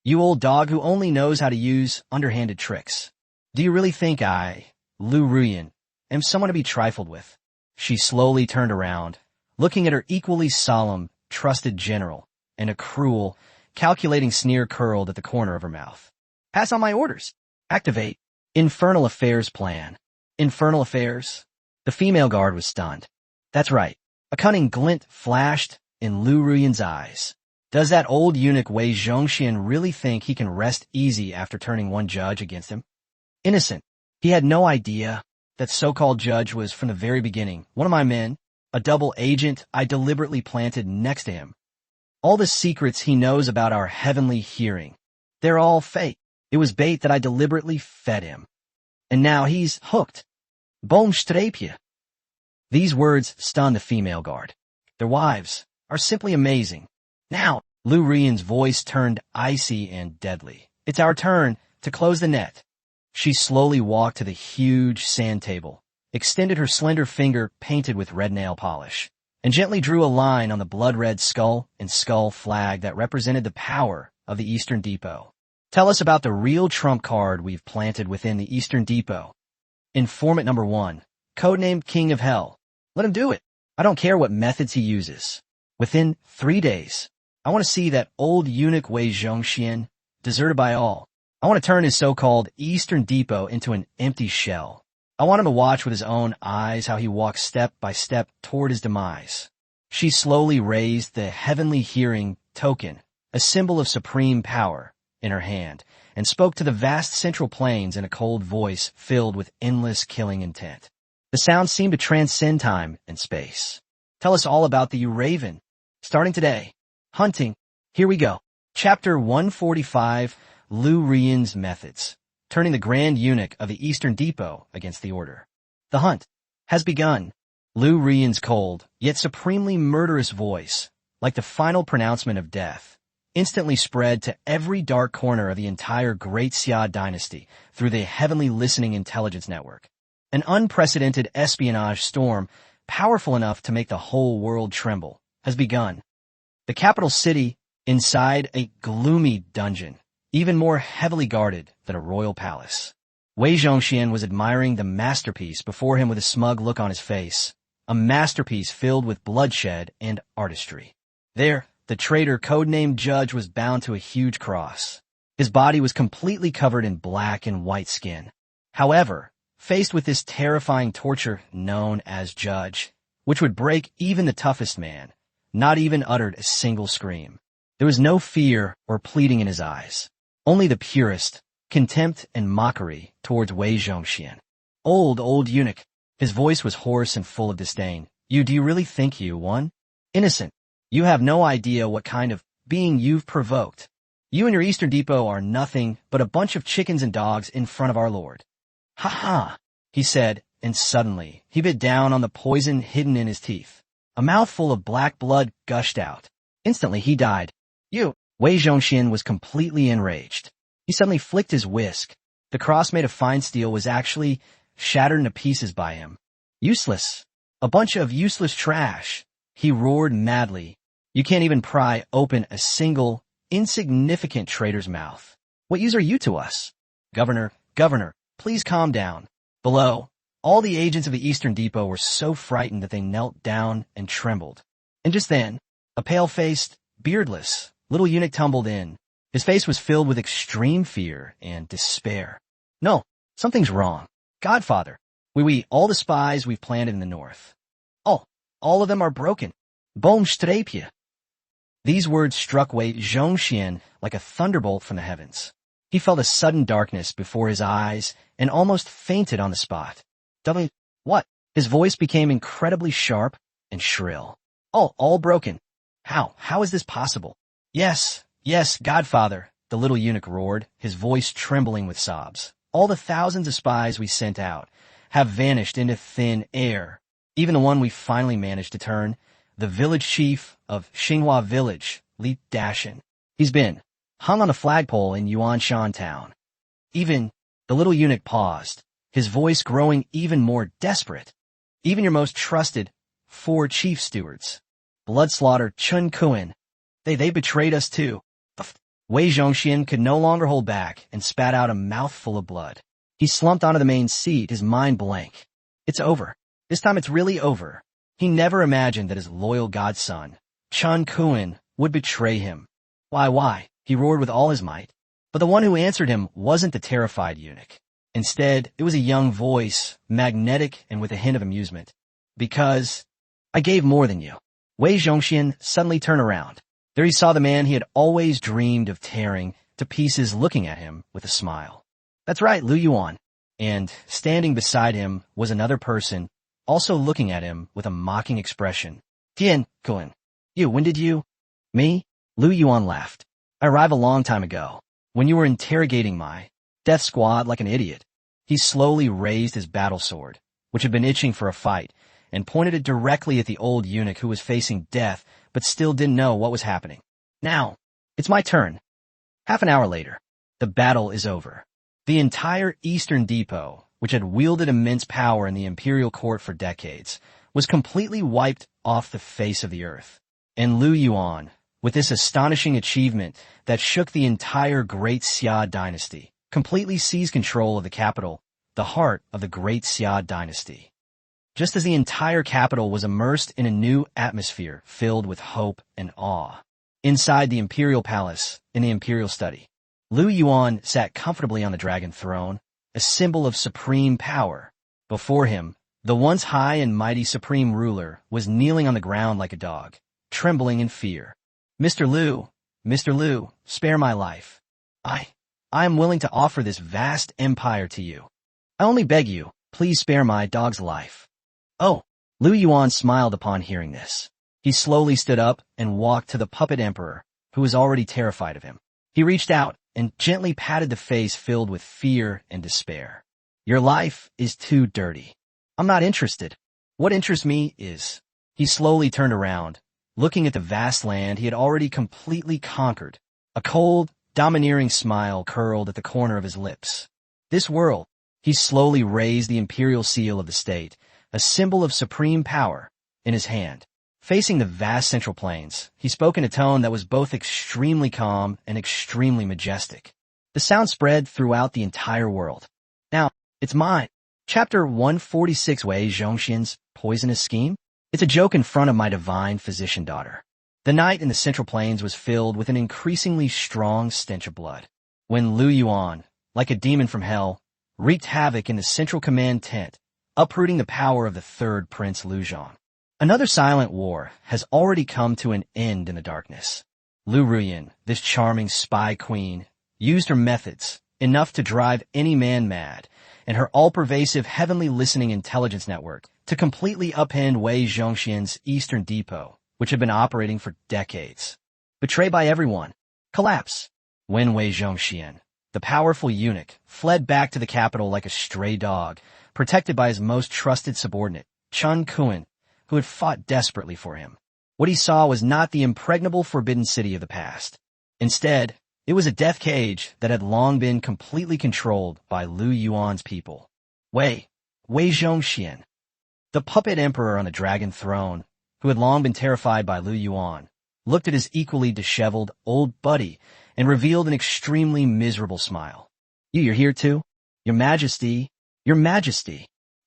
You old dog who only knows how to use underhanded tricks. Do you really think I, Lu Yuan, am someone to be trifled with? She slowly turned around, looking at her equally solemn, trusted general, and a cruel, calculating sneer curled at the corner of her mouth. Pass on my orders. Activate. Infernal Affairs plan. Infernal Affairs? The female guard was stunned. That's right. A cunning glint flashed in Lu Yuan's eyes. Does that old eunuch Wei Zhongxian really think he can rest easy after turning one judge against him? Innocent. He had no idea that so-called judge was from the very beginning one of my men, a double agent I deliberately planted next to him. All the secrets he knows about our heavenly hearing, they're all fake. It was bait that I deliberately fed him. And now he's hooked. Boomstrapje. These words stunned the female guard. Their wives are simply amazing. Now, Lu Yuan's voice turned icy and deadly. It's our turn to close the net. She slowly walked to the huge sand table, extended her slender finger painted with red nail polish, and gently drew a line on the blood-red skull and skull flag that represented the power of the Eastern Depot. Tell us about the real trump card we've planted within the Eastern Depot. Informant number 1, codenamed King of Hell. Let him do it. I don't care what methods he uses. Within 3 days, I want to see that old eunuch Wei Zhongxian deserted by all. I want to turn his so-called Eastern Depot into an empty shell. I want him to watch with his own eyes how he walks step by step toward his demise. She slowly raised the heavenly hearing token, a symbol of supreme power, in her hand, and spoke to the vast central plains in a cold voice filled with endless killing intent. The sound seemed to transcend time and space. Tell us all about the Raven. Starting today. Hunting. Here we go. Chapter 145, Lu Yuan's Methods. Turning the Grand Eunuch of the Eastern Depot against the Order. The hunt has begun. Lu Yuan's cold, yet supremely murderous voice, like the final pronouncement of death, instantly spread to every dark corner of the entire Great Xia dynasty through the heavenly listening intelligence network. An unprecedented espionage storm, powerful enough to make the whole world tremble, has begun. The capital city, inside a gloomy dungeon, even more heavily guarded than a royal palace. Wei Zhongxian was admiring the masterpiece before him with a smug look on his face, a masterpiece filled with bloodshed and artistry. There, the traitor codenamed Judge was bound to a huge cross. His body was completely covered in black and white skin. However, faced with this terrifying torture known as Judge, which would break even the toughest man, not even uttered a single scream. There was no fear or pleading in his eyes, only the purest contempt and mockery towards Wei Zhongxian. Old eunuch. His voice was hoarse and full of disdain. Do you really think you won? Innocent. You have no idea what kind of being you've provoked. You and your Eastern Depot are nothing but a bunch of chickens and dogs in front of our Lord. Ha ha, he said, and suddenly he bit down on the poison hidden in his teeth. A mouthful of black blood gushed out. Instantly he died. Wei Zhongxian was completely enraged. He suddenly flicked his whisk. The cross made of fine steel was actually shattered into pieces by him. Useless. A bunch of useless trash. He roared madly. You can't even pry open a single, insignificant traitor's mouth. What use are you to us? Governor, please calm down. Below, all the agents of the Eastern Depot were so frightened that they knelt down and trembled. And just then, a pale-faced, beardless, little eunuch tumbled in. His face was filled with extreme fear and despair. No, something's wrong. Godfather, all the spies we've planted in the north. All of them are broken. Boomstrapje. These words struck Wei Zhongxian like a thunderbolt from the heavens. He felt a sudden darkness before his eyes and almost fainted on the spot. What? His voice became incredibly sharp and shrill. All broken. How is this possible? Yes, Godfather, the little eunuch roared, his voice trembling with sobs. All the thousands of spies we sent out have vanished into thin air. Even the one we finally managed to turn, the village chief of Xinghua Village, Dashan. He's been hung on a flagpole in Yuanshan town. Even the little eunuch paused, his voice growing even more desperate. Even your most trusted 4 chief stewards. Blood slaughter Chun Kuan. They betrayed us too. Wei Zhongxian could no longer hold back and spat out a mouthful of blood. He slumped onto the main seat, his mind blank. It's over. This time it's really over. He never imagined that his loyal godson, Chen Kuan, would betray him. Why? He roared with all his might. But the one who answered him wasn't the terrified eunuch. Instead, it was a young voice, magnetic and with a hint of amusement. Because I gave more than you. Wei Zhongxian suddenly turned around. There he saw the man he had always dreamed of tearing to pieces looking at him with a smile. That's right, Lu Yuan. And standing beside him was another person, also looking at him with a mocking expression. Tian Kuan. When did you? Me? Lu Yuan laughed. I arrived a long time ago, when you were interrogating my death squad like an idiot. He slowly raised his battle sword, which had been itching for a fight, and pointed it directly at the old eunuch who was facing death but still didn't know what was happening. Now, it's my turn. Half an hour later, the battle is over. The entire Eastern Depot, which had wielded immense power in the imperial court for decades, was completely wiped off the face of the earth. And Lu Yuan, with this astonishing achievement that shook the entire Great Xia dynasty, completely seized control of the capital, the heart of the Great Xia dynasty. Just as the entire capital was immersed in a new atmosphere filled with hope and awe. Inside the imperial palace, in the imperial study, Lu Yuan sat comfortably on the dragon throne, a symbol of supreme power. Before him, the once high and mighty supreme ruler was kneeling on the ground like a dog, trembling in fear. Mr. Lu, spare my life. I am willing to offer this vast empire to you. I only beg you, please spare my dog's life. Oh, Lu Yuan smiled upon hearing this. He slowly stood up and walked to the puppet emperor, who was already terrified of him. He reached out and gently patted the face filled with fear and despair. Your life is too dirty. I'm not interested. What interests me is... He slowly turned around, looking at the vast land he had already completely conquered. A cold, domineering smile curled at the corner of his lips. This world. He slowly raised the imperial seal of the state, a symbol of supreme power, in his hand. Facing the vast central plains, he spoke in a tone that was both extremely calm and extremely majestic. The sound spread throughout the entire world. Now, it's mine. Chapter 146 Wei Zhongxian's poisonous scheme? It's a joke in front of my divine physician daughter. The night in the central plains was filled with an increasingly strong stench of blood. When Lu Yuan, like a demon from hell, wreaked havoc in the central command tent, uprooting the power of the third Prince Lu Zhang. Another silent war has already come to an end in the darkness. Lu Yuan, this charming spy queen, used her methods, enough to drive any man mad, and her all-pervasive heavenly listening intelligence network to completely upend Wei Zhongxian's Eastern Depot, which had been operating for decades. Betrayed by everyone. Collapse. When Wei Zhongxian, the powerful eunuch, fled back to the capital like a stray dog, protected by his most trusted subordinate, Chen Kuan, who had fought desperately for him. What he saw was not the impregnable forbidden city of the past. Instead, it was a death cage that had long been completely controlled by Lu Yuan's people. Wei Zhongxian, the puppet emperor on the dragon throne, who had long been terrified by Lu Yuan, looked at his equally disheveled old buddy and revealed an extremely miserable smile. You're here too? Your Majesty.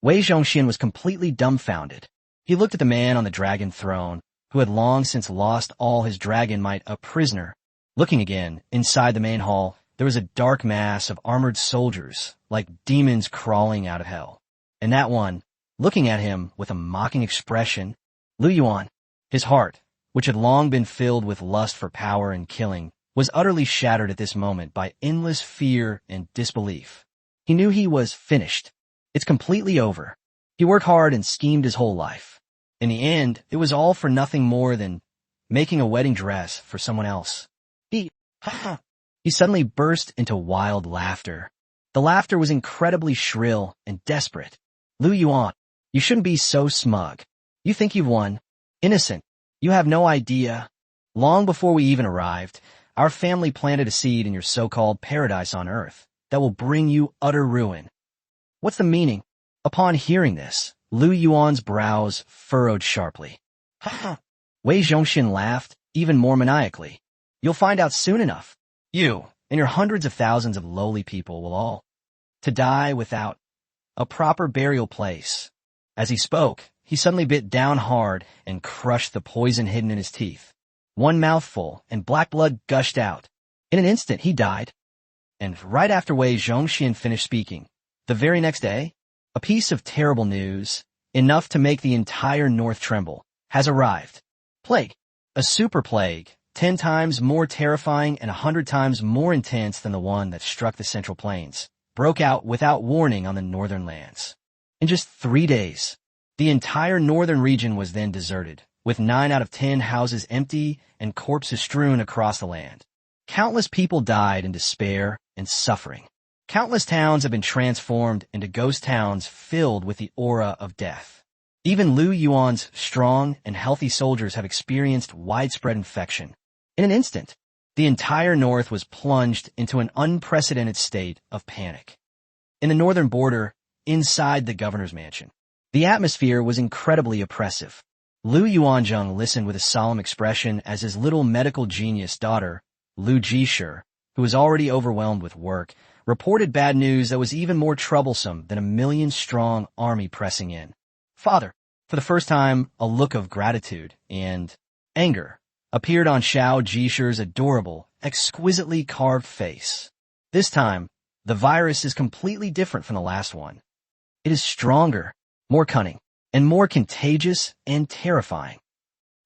Wei Zhongxian was completely dumbfounded. He looked at the man on the dragon throne, who had long since lost all his dragon might a prisoner. Looking again, inside the main hall, there was a dark mass of armored soldiers, like demons crawling out of hell. And that one, looking at him with a mocking expression, Lu Yuan, his heart, which had long been filled with lust for power and killing, was utterly shattered at this moment by endless fear and disbelief. He knew he was finished. It's completely over. He worked hard and schemed his whole life. In the end, it was all for nothing more than making a wedding dress for someone else. He suddenly burst into wild laughter. The laughter was incredibly shrill and desperate. Lu Yuan, you shouldn't be so smug. You think you've won? Innocent. You have no idea. Long before we even arrived, our family planted a seed in your so-called paradise on earth that will bring you utter ruin. What's the meaning? Upon hearing this, Lu Yuan's brows furrowed sharply. Wei Zhongxian laughed, even more maniacally. You'll find out soon enough. You and your hundreds of thousands of lowly people will all to die without a proper burial place. As he spoke, he suddenly bit down hard and crushed the poison hidden in his teeth. One mouthful, and black blood gushed out. In an instant, he died. And right after Wei Zhongxian finished speaking, the very next day, a piece of terrible news, enough to make the entire north tremble, has arrived. Plague. A super plague, 10 times more terrifying and 100 times more intense than the one that struck the Central Plains, broke out without warning on the northern lands. In just 3 days, the entire northern region was then deserted, with 9 out of 10 houses empty and corpses strewn across the land. Countless people died in despair and suffering. Countless towns have been transformed into ghost towns filled with the aura of death. Even Lu Yuan's strong and healthy soldiers have experienced widespread infection. In an instant, the entire north was plunged into an unprecedented state of panic. In the northern border, inside the governor's mansion, the atmosphere was incredibly oppressive. Lu Yuanzheng listened with a solemn expression as his little medical genius daughter, Lu Jisher, who was already overwhelmed with work, reported bad news that was even more troublesome than a million-strong army pressing in. Father, for the first time, a look of gratitude and anger appeared on Xiao Jisher's adorable, exquisitely carved face. This time, the virus is completely different from the last one. It is stronger, more cunning, and more contagious and terrifying.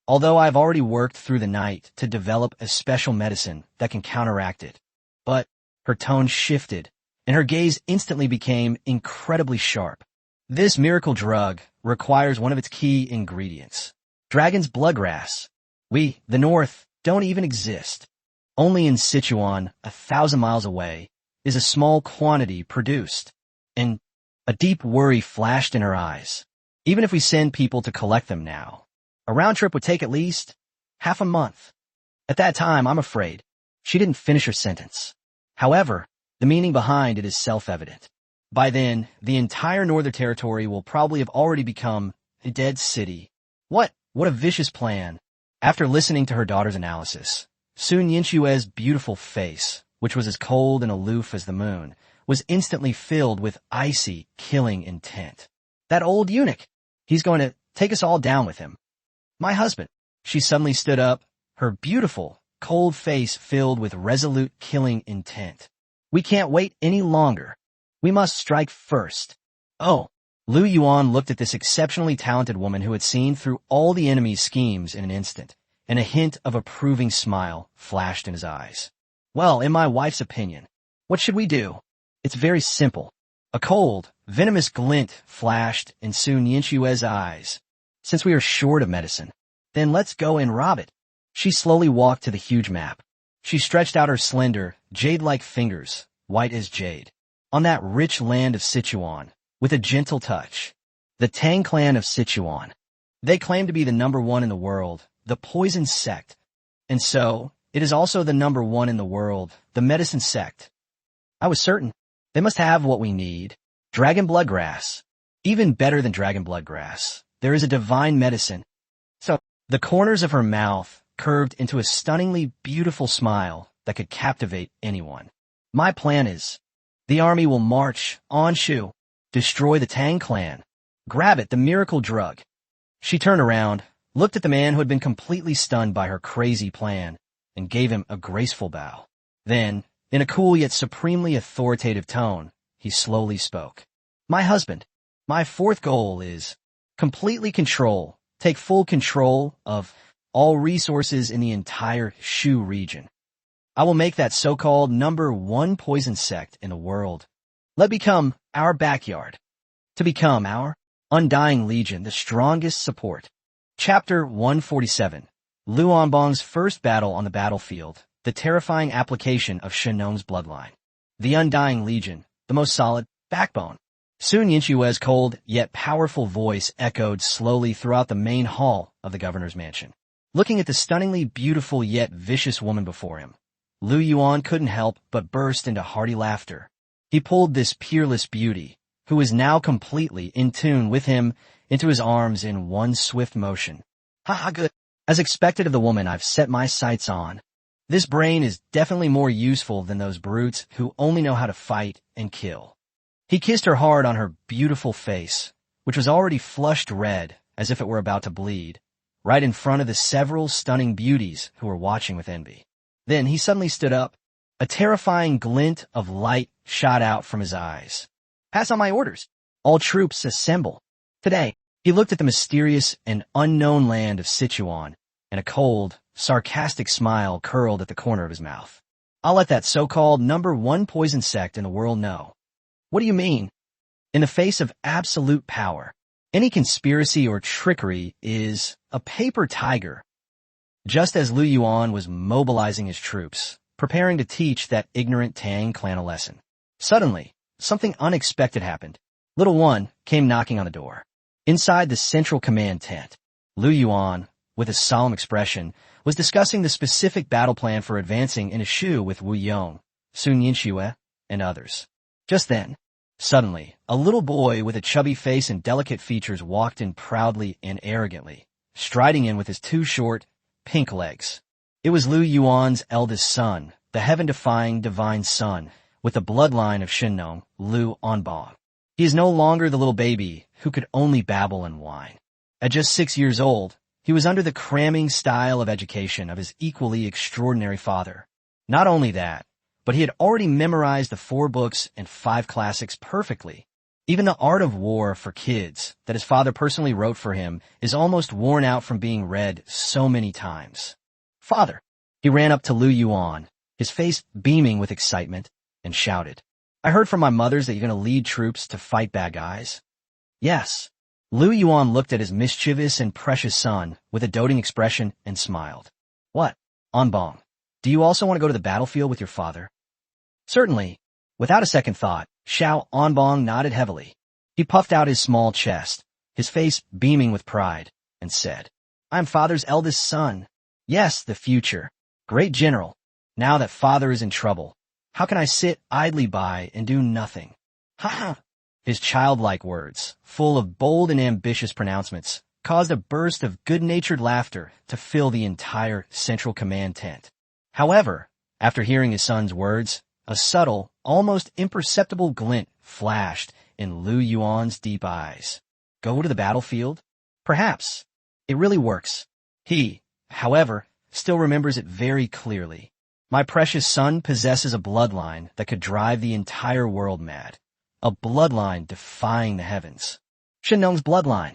Although I've already worked through the night to develop a special medicine that can counteract it. But her tone shifted, and her gaze instantly became incredibly sharp. This miracle drug requires one of its key ingredients. Dragon's bloodgrass. We, the North, don't even exist. Only in Sichuan, 1,000 miles away, is a small quantity produced. And a deep worry flashed in her eyes. Even if we send people to collect them now, a round trip would take at least half a month. At that time, I'm afraid, she didn't finish her sentence. However, the meaning behind it is self-evident. By then, the entire northern territory will probably have already become a dead city. What a vicious plan. After listening to her daughter's analysis, Sun Yinshue's beautiful face, which was as cold and aloof as the moon, was instantly filled with icy, killing intent. That old eunuch, he's going to take us all down with him. My husband. She suddenly stood up, her beautiful, cold face filled with resolute killing intent. We can't wait any longer. We must strike first. Oh. Lu Yuan looked at this exceptionally talented woman who had seen through all the enemy's schemes in an instant, and a hint of approving smile flashed in his eyes. Well, in my wife's opinion, what should we do? It's very simple. A cold, venomous glint flashed in Sun Yinshue's eyes. Since we are short of medicine, then let's go and rob it. She slowly walked to the huge map. She stretched out her slender, jade-like fingers, white as jade, on that rich land of Sichuan, with a gentle touch. The Tang clan of Sichuan. They claim to be the #1 in the world, the poison sect. And so, it is also the #1 in the world, the medicine sect. I was certain. They must have what we need. Dragon bloodgrass. Even better than dragon bloodgrass, there is a divine medicine. So, the corners of her mouth curved into a stunningly beautiful smile that could captivate anyone. My plan is, the army will march on Shu, destroy the Tang clan, grab it, the miracle drug. She turned around, looked at the man who had been completely stunned by her crazy plan, and gave him a graceful bow. Then, in a cool yet supremely authoritative tone, he slowly spoke. My husband, my fourth goal is completely control, take full control of all resources in the entire Shu region. I will make that so-called #1 poison sect in the world. Let become our backyard. To become our undying legion, the strongest support. Chapter 147. Lu Onbong's first battle on the battlefield, the terrifying application of Shenong's bloodline. The undying legion, the most solid backbone. Sun Yinshue's cold yet powerful voice echoed slowly throughout the main hall of the governor's mansion. Looking at the stunningly beautiful yet vicious woman before him, Lu Yuan couldn't help but burst into hearty laughter. He pulled this peerless beauty, who was now completely in tune with him, into his arms in one swift motion. Ha ha, good. As expected of the woman I've set my sights on. This brain is definitely more useful than those brutes who only know how to fight and kill. He kissed her hard on her beautiful face, which was already flushed red as if it were about to bleed, right in front of the several stunning beauties who were watching with envy. Then he suddenly stood up. A terrifying glint of light shot out from his eyes. Pass on my orders. All troops assemble. Today, he looked at the mysterious and unknown land of Sichuan, and a cold, sarcastic smile curled at the corner of his mouth. I'll let that so-called #1 poison sect in the world know. What do you mean? In the face of absolute power, any conspiracy or trickery is a paper tiger. Just as Lu Yuan was mobilizing his troops, preparing to teach that ignorant Tang clan a lesson, suddenly, something unexpected happened. Little One came knocking on the door. Inside the central command tent, Lu Yuan, with a solemn expression, was discussing the specific battle plan for advancing in a shoe with Wu Yong, Sun Yinxue, and others. Just then, suddenly, a little boy with a chubby face and delicate features walked in proudly and arrogantly, striding in with his 2 short, pink legs. It was Lu Yuan's eldest son, the heaven-defying divine son, with the bloodline of Shinnong, Lu Onbong. He is no longer the little baby who could only babble and whine. At just 6 years old, he was under the cramming style of education of his equally extraordinary father. Not only that, but he had already memorized the 4 books and 5 classics perfectly. Even the art of war for kids that his father personally wrote for him is almost worn out from being read so many times. Father! He ran up to Lu Yuan, his face beaming with excitement, and shouted, I heard from my mothers that you're going to lead troops to fight bad guys. Yes. Lu Yuan looked at his mischievous and precious son with a doting expression and smiled. What? Onbong, do you also want to go to the battlefield with your father? Certainly. Without a second thought, Xiao Onbong nodded heavily. He puffed out his small chest, his face beaming with pride, and said, I am father's eldest son. Yes, the future. Great general. Now that father is in trouble, how can I sit idly by and do nothing? Ha ha! His childlike words, full of bold and ambitious pronouncements, caused a burst of good-natured laughter to fill the entire central command tent. However, after hearing his son's words, a subtle, almost imperceptible glint flashed in Lu Yuan's deep eyes. Go to the battlefield? Perhaps. It really works. He, however, still remembers it very clearly. My precious son possesses a bloodline that could drive the entire world mad. A bloodline defying the heavens. Shinnong's bloodline.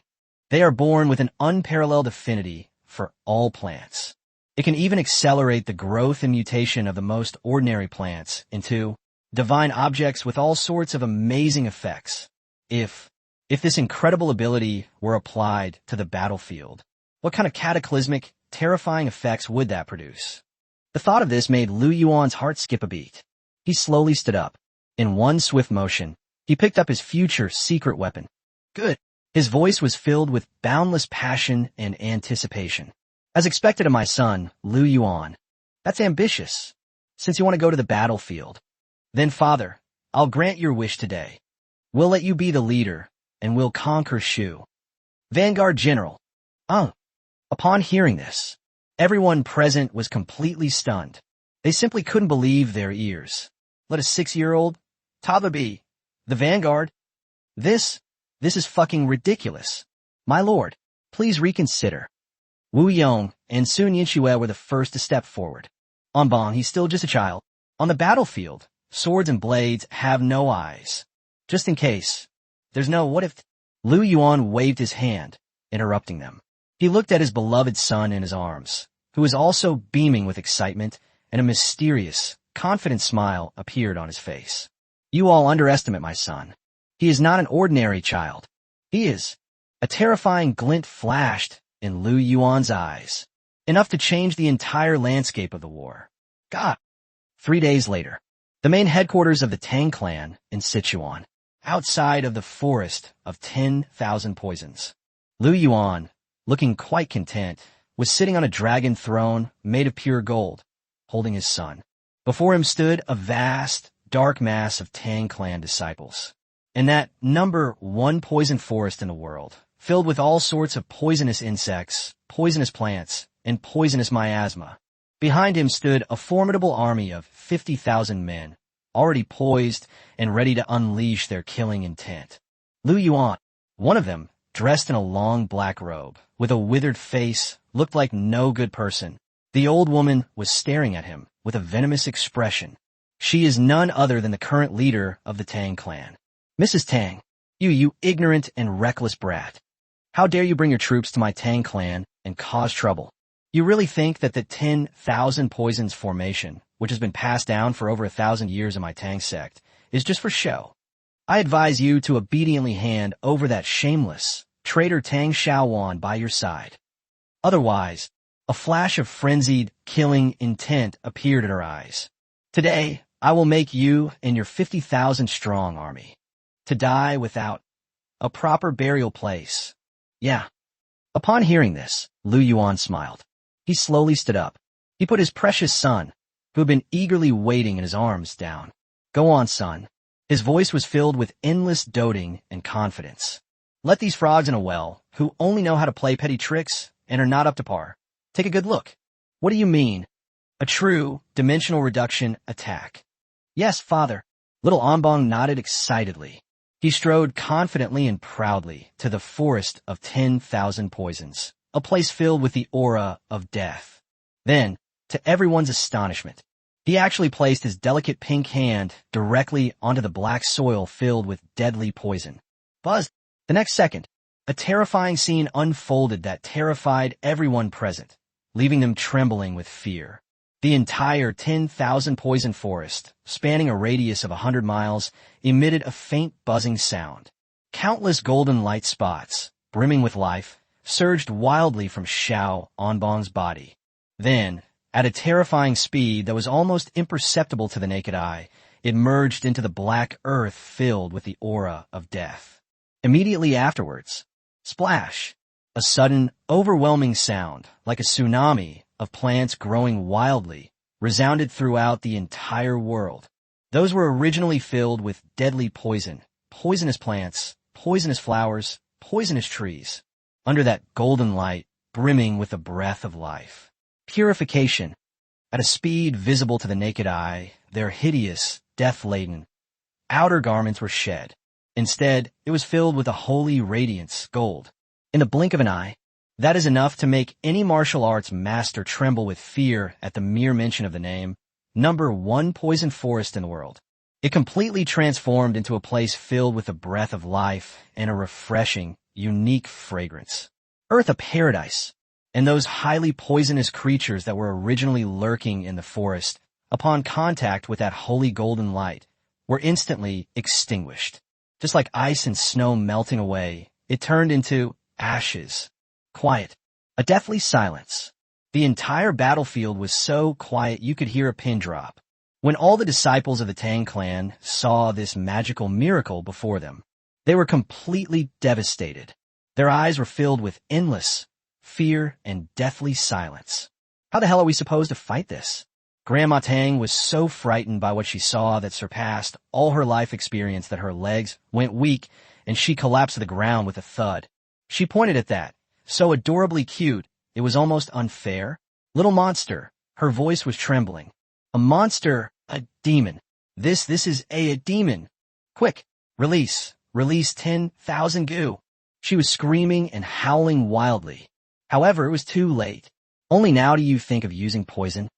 They are born with an unparalleled affinity for all plants. It can even accelerate the growth and mutation of the most ordinary plants into divine objects with all sorts of amazing effects. If this incredible ability were applied to the battlefield, what kind of cataclysmic, terrifying effects would that produce? The thought of this made Lu Yuan's heart skip a beat. He slowly stood up. In one swift motion, he picked up his future secret weapon. Good. His voice was filled with boundless passion and anticipation. As expected of my son, Lu Yuan. That's ambitious. Since you want to go to the battlefield. Then, father, I'll grant your wish today. We'll let you be the leader, and we'll conquer Shu. Vanguard General. Upon hearing this, everyone present was completely stunned. They simply couldn't believe their ears. Let a 6-year-old toddler be the vanguard? This is fucking ridiculous. My lord, please reconsider. Wu Yong and Sun Yinxue were the first to step forward. Onbong, he's still just a child. On the battlefield, swords and blades have no eyes. Just in case. There's no what if. Lu Yuan waved his hand, interrupting them. He looked at his beloved son in his arms, who was also beaming with excitement, and a mysterious, confident smile appeared on his face. You all underestimate my son. He is not an ordinary child. He is. A terrifying glint flashed in Lu Yuan's eyes, enough to change the entire landscape of the war. God. 3 days later, the main headquarters of the Tang clan in Sichuan, outside of the forest of 10,000 poisons. Lu Yuan, looking quite content, was sitting on a dragon throne made of pure gold, holding his son. Before him stood a vast, dark mass of Tang clan disciples. In that #1 poison forest in the world, filled with all sorts of poisonous insects, poisonous plants, and poisonous miasma, Behind him stood a formidable army of 50,000 men, already poised and ready to unleash their killing intent. Lu Yuan, one of them, dressed in a long black robe, with a withered face, looked like no good person. The old woman was staring at him with a venomous expression. She is none other than the current leader of the Tang clan. Mrs. Tang, you ignorant and reckless brat. How dare you bring your troops to my Tang clan and cause trouble? You really think that the 10,000 poisons formation, which has been passed down for over 1,000 years in my Tang sect, is just for show? I advise you to obediently hand over that shameless, traitor Tang Xiaowan by your side. Otherwise, a flash of frenzied, killing intent appeared in her eyes. Today, I will make you and your 50,000-strong army to die without a proper burial place. Yeah. Upon hearing this, Lu Yuan smiled. He slowly stood up. He put his precious son, who had been eagerly waiting in his arms, down. Go on, son. His voice was filled with endless doting and confidence. Let these frogs in a well, who only know how to play petty tricks and are not up to par, take a good look. What do you mean? A true dimensional reduction attack. Yes, father. Little Anbong nodded excitedly. He strode confidently and proudly to the forest of 10,000 poisons, a place filled with the aura of death. Then, to everyone's astonishment, he actually placed his delicate pink hand directly onto the black soil filled with deadly poison. Buzz! The next second, a terrifying scene unfolded that terrified everyone present, leaving them trembling with fear. The entire 10,000 poison forest, spanning a radius of 100 miles, emitted a faint buzzing sound. Countless golden light spots, brimming with life, surged wildly from Xiao Anbong's body. Then, at a terrifying speed that was almost imperceptible to the naked eye, it merged into the black earth filled with the aura of death. Immediately afterwards, splash! A sudden, overwhelming sound, like a tsunami of plants growing wildly, resounded throughout the entire world. Those were originally filled with deadly poison, poisonous plants, poisonous flowers, poisonous trees, under that golden light brimming with the breath of life. Purification. At a speed visible to the naked eye, their hideous, death-laden outer garments were shed. Instead, it was filled with a holy radiance, gold. In the blink of an eye, that is enough to make any martial arts master tremble with fear at the mere mention of the name, #1 poison forest in the world. It completely transformed into a place filled with the breath of life and a refreshing, unique fragrance. Earth a paradise, and those highly poisonous creatures that were originally lurking in the forest, upon contact with that holy golden light, were instantly extinguished. Just like ice and snow melting away, it turned into ashes. Quiet. A deathly silence. The entire battlefield was so quiet you could hear a pin drop. When all the disciples of the Tang clan saw this magical miracle before them, they were completely devastated. Their eyes were filled with endless fear and deathly silence. How the hell are we supposed to fight this? Grandma Tang was so frightened by what she saw that surpassed all her life experience that her legs went weak and she collapsed to the ground with a thud. She pointed at that. So adorably cute, it was almost unfair. Little monster, her voice was trembling. A monster, a demon. This is a demon. Quick, release 10,000 goo. She was screaming and howling wildly. However, it was too late. Only now do you think of using poison.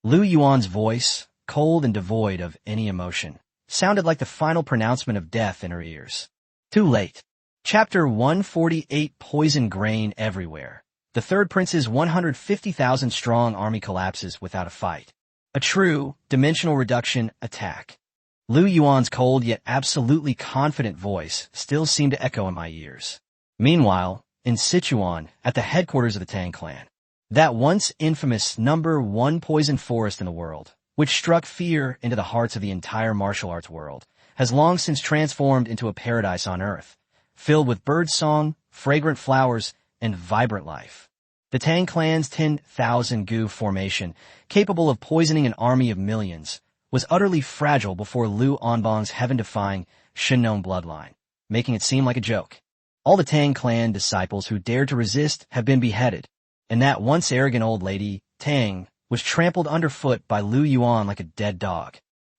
Lu Yuan's voice, cold and devoid of any emotion, sounded like the final pronouncement of death in her ears. Too late. Chapter 148 Poison Grain Everywhere. The third prince's 150,000-strong army collapses without a fight. A true, dimensional reduction attack. Lu Yuan's cold yet absolutely confident voice still seemed to echo in my ears. Meanwhile, in Sichuan, at the headquarters of the Tang clan, that once infamous #1 poison forest in the world, which struck fear into the hearts of the entire martial arts world, has long since transformed into a paradise on earth, filled with birdsong, fragrant flowers, and vibrant life. The Tang clan's 10,000 goo formation, capable of poisoning an army of millions, was utterly fragile before Lu Anbong's heaven-defying Shinnon bloodline, making it seem like a joke. All the Tang clan disciples who dared to resist have been beheaded, and that once arrogant old lady, Tang, was trampled underfoot by Lu Yuan like a dead dog.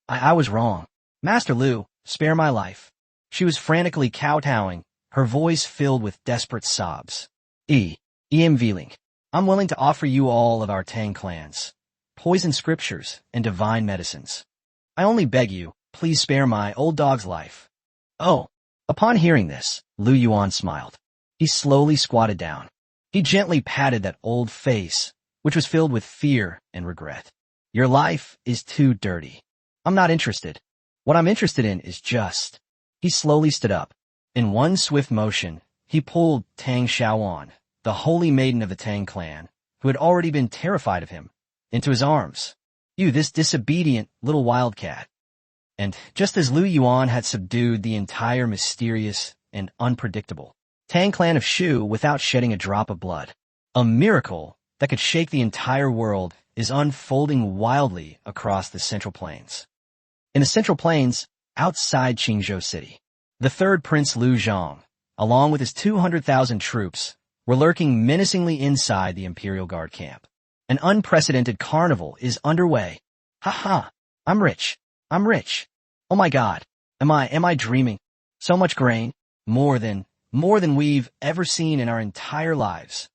I was wrong. Master Lu, spare my life. She was frantically kowtowing, her voice filled with desperate sobs. I'm willing to offer you all of our Tang clans, poison scriptures, and divine medicines. I only beg you, please spare my old dog's life. Oh. Upon hearing this, Lu Yuan smiled. He slowly squatted down. He gently patted that old face, which was filled with fear and regret. Your life is too dirty. I'm not interested. What I'm interested in is just. He slowly stood up. In one swift motion, he pulled Tang Xiaoan, the holy maiden of the Tang clan, who had already been terrified of him, into his arms. You, this disobedient little wildcat. And just as Lu Yuan had subdued the entire mysterious and unpredictable Tang clan of Shu without shedding a drop of blood, a miracle that could shake the entire world is unfolding wildly across the Central Plains. In the Central Plains, outside Qingzhou City, the third Prince Lu Zhang, along with his 200,000 troops, were lurking menacingly inside the Imperial Guard camp. An unprecedented carnival is underway. Ha! I'm rich. Oh my God. Am I dreaming? So much grain. More than we've ever seen in our entire lives.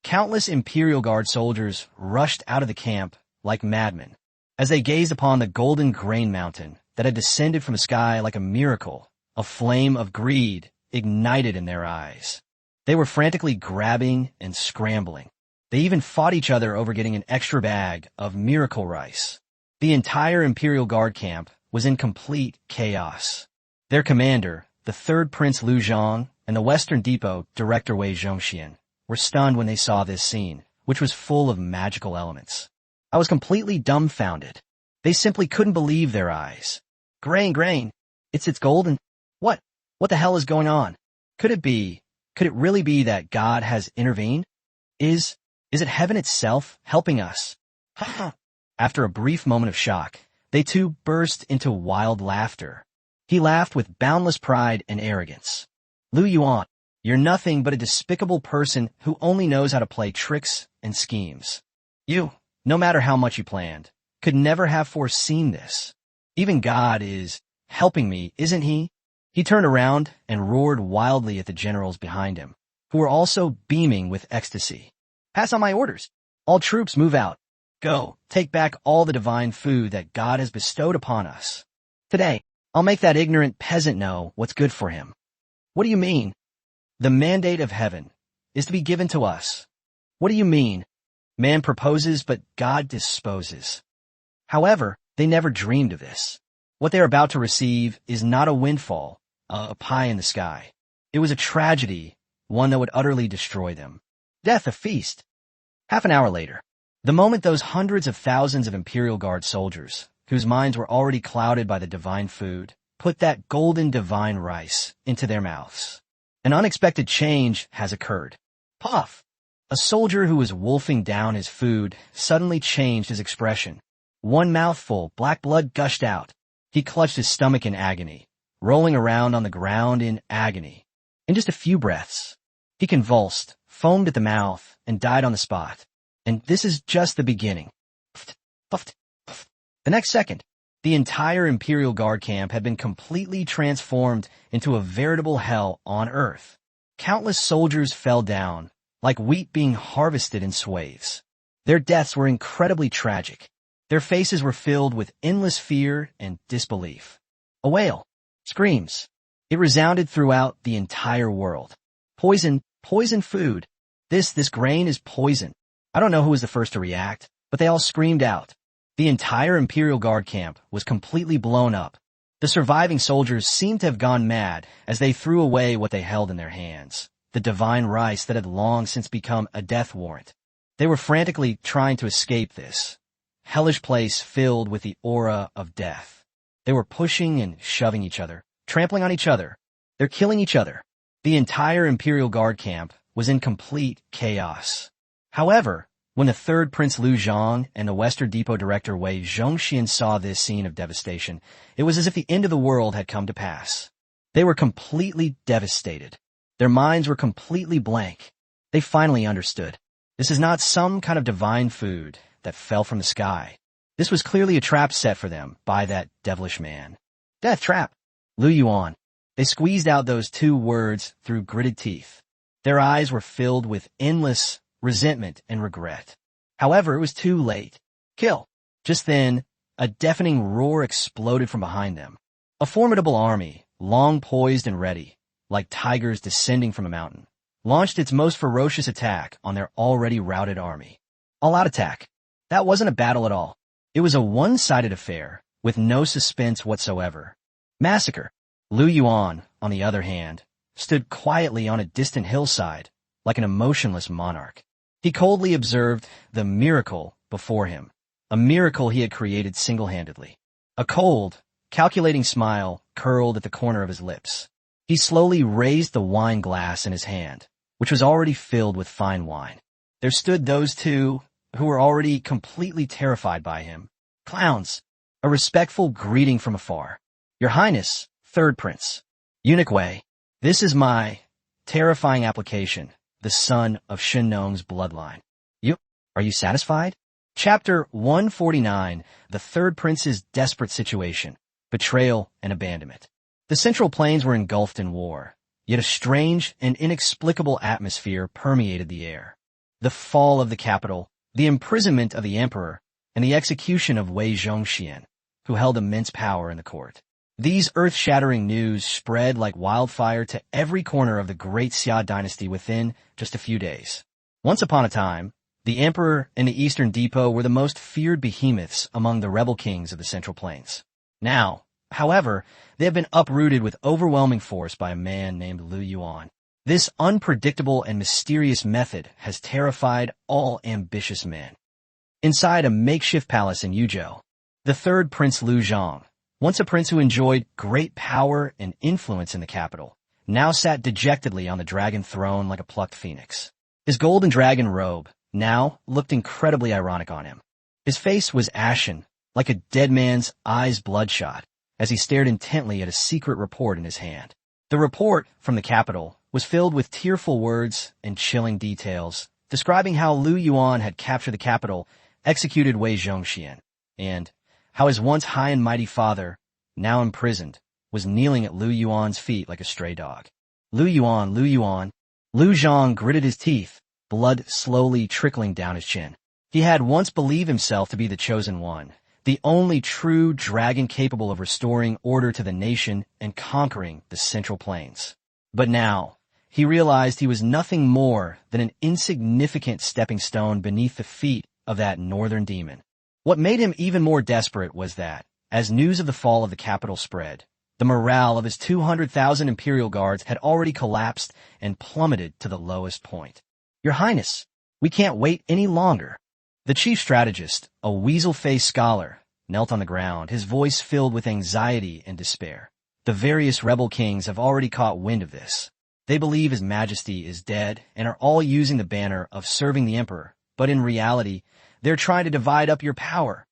Countless Imperial Guard soldiers rushed out of the camp like madmen as they gazed upon the golden grain mountain that had descended from the sky like a miracle. A flame of greed ignited in their eyes. They were frantically grabbing and scrambling. They even fought each other over getting an extra bag of miracle rice. The entire Imperial Guard camp was in complete chaos. Their commander, the third Prince Lu Zhang, and the Western Depot Director Wei Zhongxian were stunned when they saw this scene, which was full of magical elements. I was completely dumbfounded. They simply couldn't believe their eyes. Grain. It's golden. What the hell is going on? Could it really be that God has intervened? Is it heaven itself helping us? After a brief moment of shock, they too burst into wild laughter. He laughed with boundless pride and arrogance. Lu Yuan, you're nothing but a despicable person who only knows how to play tricks and schemes. You, no matter how much you planned, could never have foreseen this. Even God is helping me, isn't he? He turned around and roared wildly at the generals behind him, who were also beaming with ecstasy. Pass on my orders. All troops move out. Go, take back all the divine food that God has bestowed upon us. Today, I'll make that ignorant peasant know what's good for him. What do you mean? The mandate of heaven is to be given to us. What do you mean? Man proposes, but God disposes. However, they never dreamed of this. What they are about to receive is not a windfall, a pie in the sky. It was a tragedy, one that would utterly destroy them. Death, a feast. Half an hour later, the moment those hundreds of thousands of Imperial Guard soldiers, whose minds were already clouded by the divine food, put that golden divine rice into their mouths, an unexpected change has occurred. Puff! A soldier who was wolfing down his food suddenly changed his expression. One mouthful, black blood gushed out. He clutched his stomach in agony, rolling around on the ground in agony. In just a few breaths, he convulsed, foamed at the mouth, and died on the spot. And this is just the beginning. The next second, the entire Imperial Guard camp had been completely transformed into a veritable hell on Earth. Countless soldiers fell down, like wheat being harvested in swathes. Their deaths were incredibly tragic. Their faces were filled with endless fear and disbelief. A wail. Screams. It resounded throughout the entire world. Poison food. This grain is poison. I don't know who was the first to react, but they all screamed out. The entire Imperial Guard camp was completely blown up. The surviving soldiers seemed to have gone mad as they threw away what they held in their hands, the divine rice that had long since become a death warrant. They were frantically trying to escape this hellish place filled with the aura of death. They were pushing and shoving each other, trampling on each other. They're killing each other. The entire Imperial Guard camp was in complete chaos. However, when the third Prince Lu Zhang and the Western Depot Director Wei Zhongxian saw this scene of devastation, it was as if the end of the world had come to pass. They were completely devastated. Their minds were completely blank. They finally understood. This is not some kind of divine food that fell from the sky. This was clearly a trap set for them by that devilish man. Death trap. Lu Yuan. They squeezed out those 2 words through gritted teeth. Their eyes were filled with endless resentment and regret. However, it was too late. Kill. Just then, a deafening roar exploded from behind them. A formidable army, long poised and ready, like tigers descending from a mountain, launched its most ferocious attack on their already routed army. All-out attack. That wasn't a battle at all. It was a one-sided affair, with no suspense whatsoever. Massacre. Lu Yuan, on the other hand, stood quietly on a distant hillside, like an emotionless monarch. He coldly observed the miracle before him, a miracle he had created single-handedly. A cold, calculating smile curled at the corner of his lips. He slowly raised the wine glass in his hand, which was already filled with fine wine. There stood those 2 who were already completely terrified by him. Clowns. A respectful greeting from afar. Your Highness, Third Prince. Eunuch Wei. This is my terrifying application, the son of Shen Nong's bloodline. Are you satisfied? Chapter 149, The Third Prince's Desperate Situation, Betrayal and Abandonment. The Central Plains were engulfed in war, yet a strange and inexplicable atmosphere permeated the air. The fall of the capital, the imprisonment of the emperor, and the execution of Wei Zhongxian, who held immense power in the court. These earth-shattering news spread like wildfire to every corner of the great Xia dynasty within just a few days. Once upon a time, the emperor and the Eastern Depot were the most feared behemoths among the rebel kings of the Central Plains. Now, however, they have been uprooted with overwhelming force by a man named Lu Yuan. This unpredictable and mysterious method has terrified all ambitious men. Inside a makeshift palace in Yuzhou, the third Prince Lu Zhang, once a prince who enjoyed great power and influence in the capital, now sat dejectedly on the dragon throne like a plucked phoenix. His golden dragon robe now looked incredibly ironic on him. His face was ashen, like a dead man's eyes bloodshot, as he stared intently at a secret report in his hand. The report from the capital was filled with tearful words and chilling details, describing how Lu Yuan had captured the capital, executed Wei Zhongxian, and how his once high and mighty father, now imprisoned, was kneeling at Lu Yuan's feet like a stray dog. Lu Yuan, Lu Yuan. Lu Zhang gritted his teeth, blood slowly trickling down his chin. He had once believed himself to be the chosen one, the only true dragon capable of restoring order to the nation and conquering the Central Plains. But now, he realized he was nothing more than an insignificant stepping stone beneath the feet of that northern demon. What made him even more desperate was that, as news of the fall of the capital spread, the morale of his 200,000 Imperial Guards had already collapsed and plummeted to the lowest point. Your Highness, we can't wait any longer. The chief strategist, a weasel-faced scholar, knelt on the ground, his voice filled with anxiety and despair. The various rebel kings have already caught wind of this. They believe His Majesty is dead and are all using the banner of serving the emperor, but in reality, they're trying to divide up your power.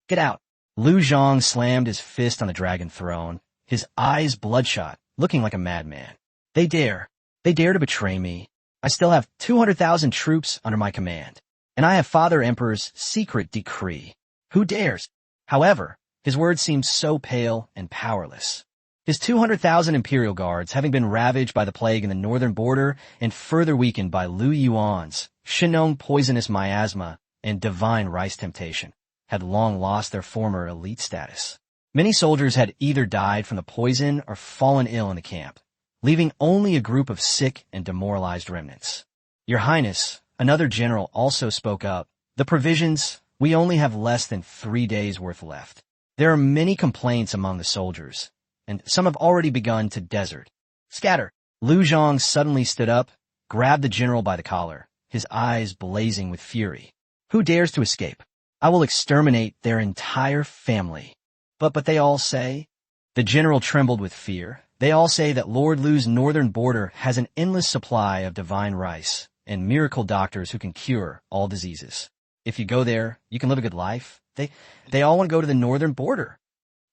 Get out. Lu Zhang slammed his fist on the dragon throne, his eyes bloodshot, looking like a madman. They dare to betray me. I still have 200,000 troops under my command, and I have Father Emperor's secret decree. Who dares? However, his words seemed so pale and powerless. His 200,000 Imperial Guards, having been ravaged by the plague in the northern border and further weakened by Lu Yuan's Shenong poisonous miasma and divine rice temptation, had long lost their former elite status. Many soldiers had either died from the poison or fallen ill in the camp, leaving only a group of sick and demoralized remnants. Your Highness, another general also spoke up. The provisions, we only have less than 3 days' worth left. There are many complaints among the soldiers, and some have already begun to desert. Scatter. Lu Zhang suddenly stood up, grabbed the general by the collar, his eyes blazing with fury. Who dares to escape? I will exterminate their entire family. But they all say... The general trembled with fear. They all say that Lord Lu's northern border has an endless supply of divine rice and miracle doctors who can cure all diseases. If you go there, you can live a good life. They all want to go to the northern border.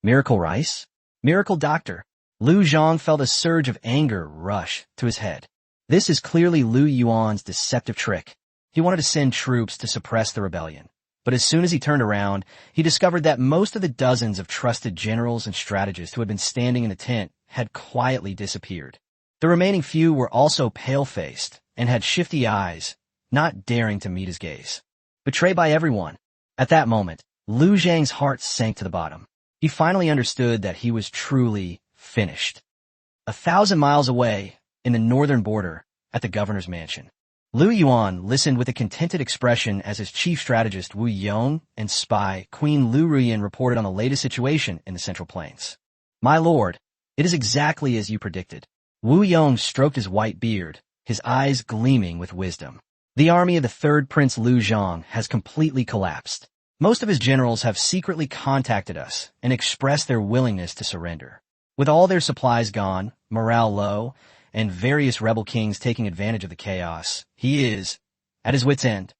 Miracle rice? Miracle doctor? Lu Zhang felt a surge of anger rush to his head. This is clearly Lu Yuan's deceptive trick. He wanted to send troops to suppress the rebellion, But as soon as he turned around, he discovered that most of the dozens of trusted generals and strategists who had been standing in the tent had quietly disappeared. The remaining few were also pale-faced and had shifty eyes, not daring to meet his gaze. Betrayed by everyone. At that moment, Lu Zhang's heart sank to the bottom. He finally understood that he was truly finished. 1,000 miles away, in the northern border, at the governor's mansion, Lu Yuan listened with a contented expression as his chief strategist Wu Yong and spy Queen Lu Ruyan reported on the latest situation in the Central Plains. "My lord, it is exactly as you predicted." Wu Yong stroked his white beard, his eyes gleaming with wisdom. "The army of the third Prince Lu Zhang has completely collapsed. Most of his generals have secretly contacted us and expressed their willingness to surrender. With all their supplies gone, morale low, and various rebel kings taking advantage of the chaos, he is at his wit's end."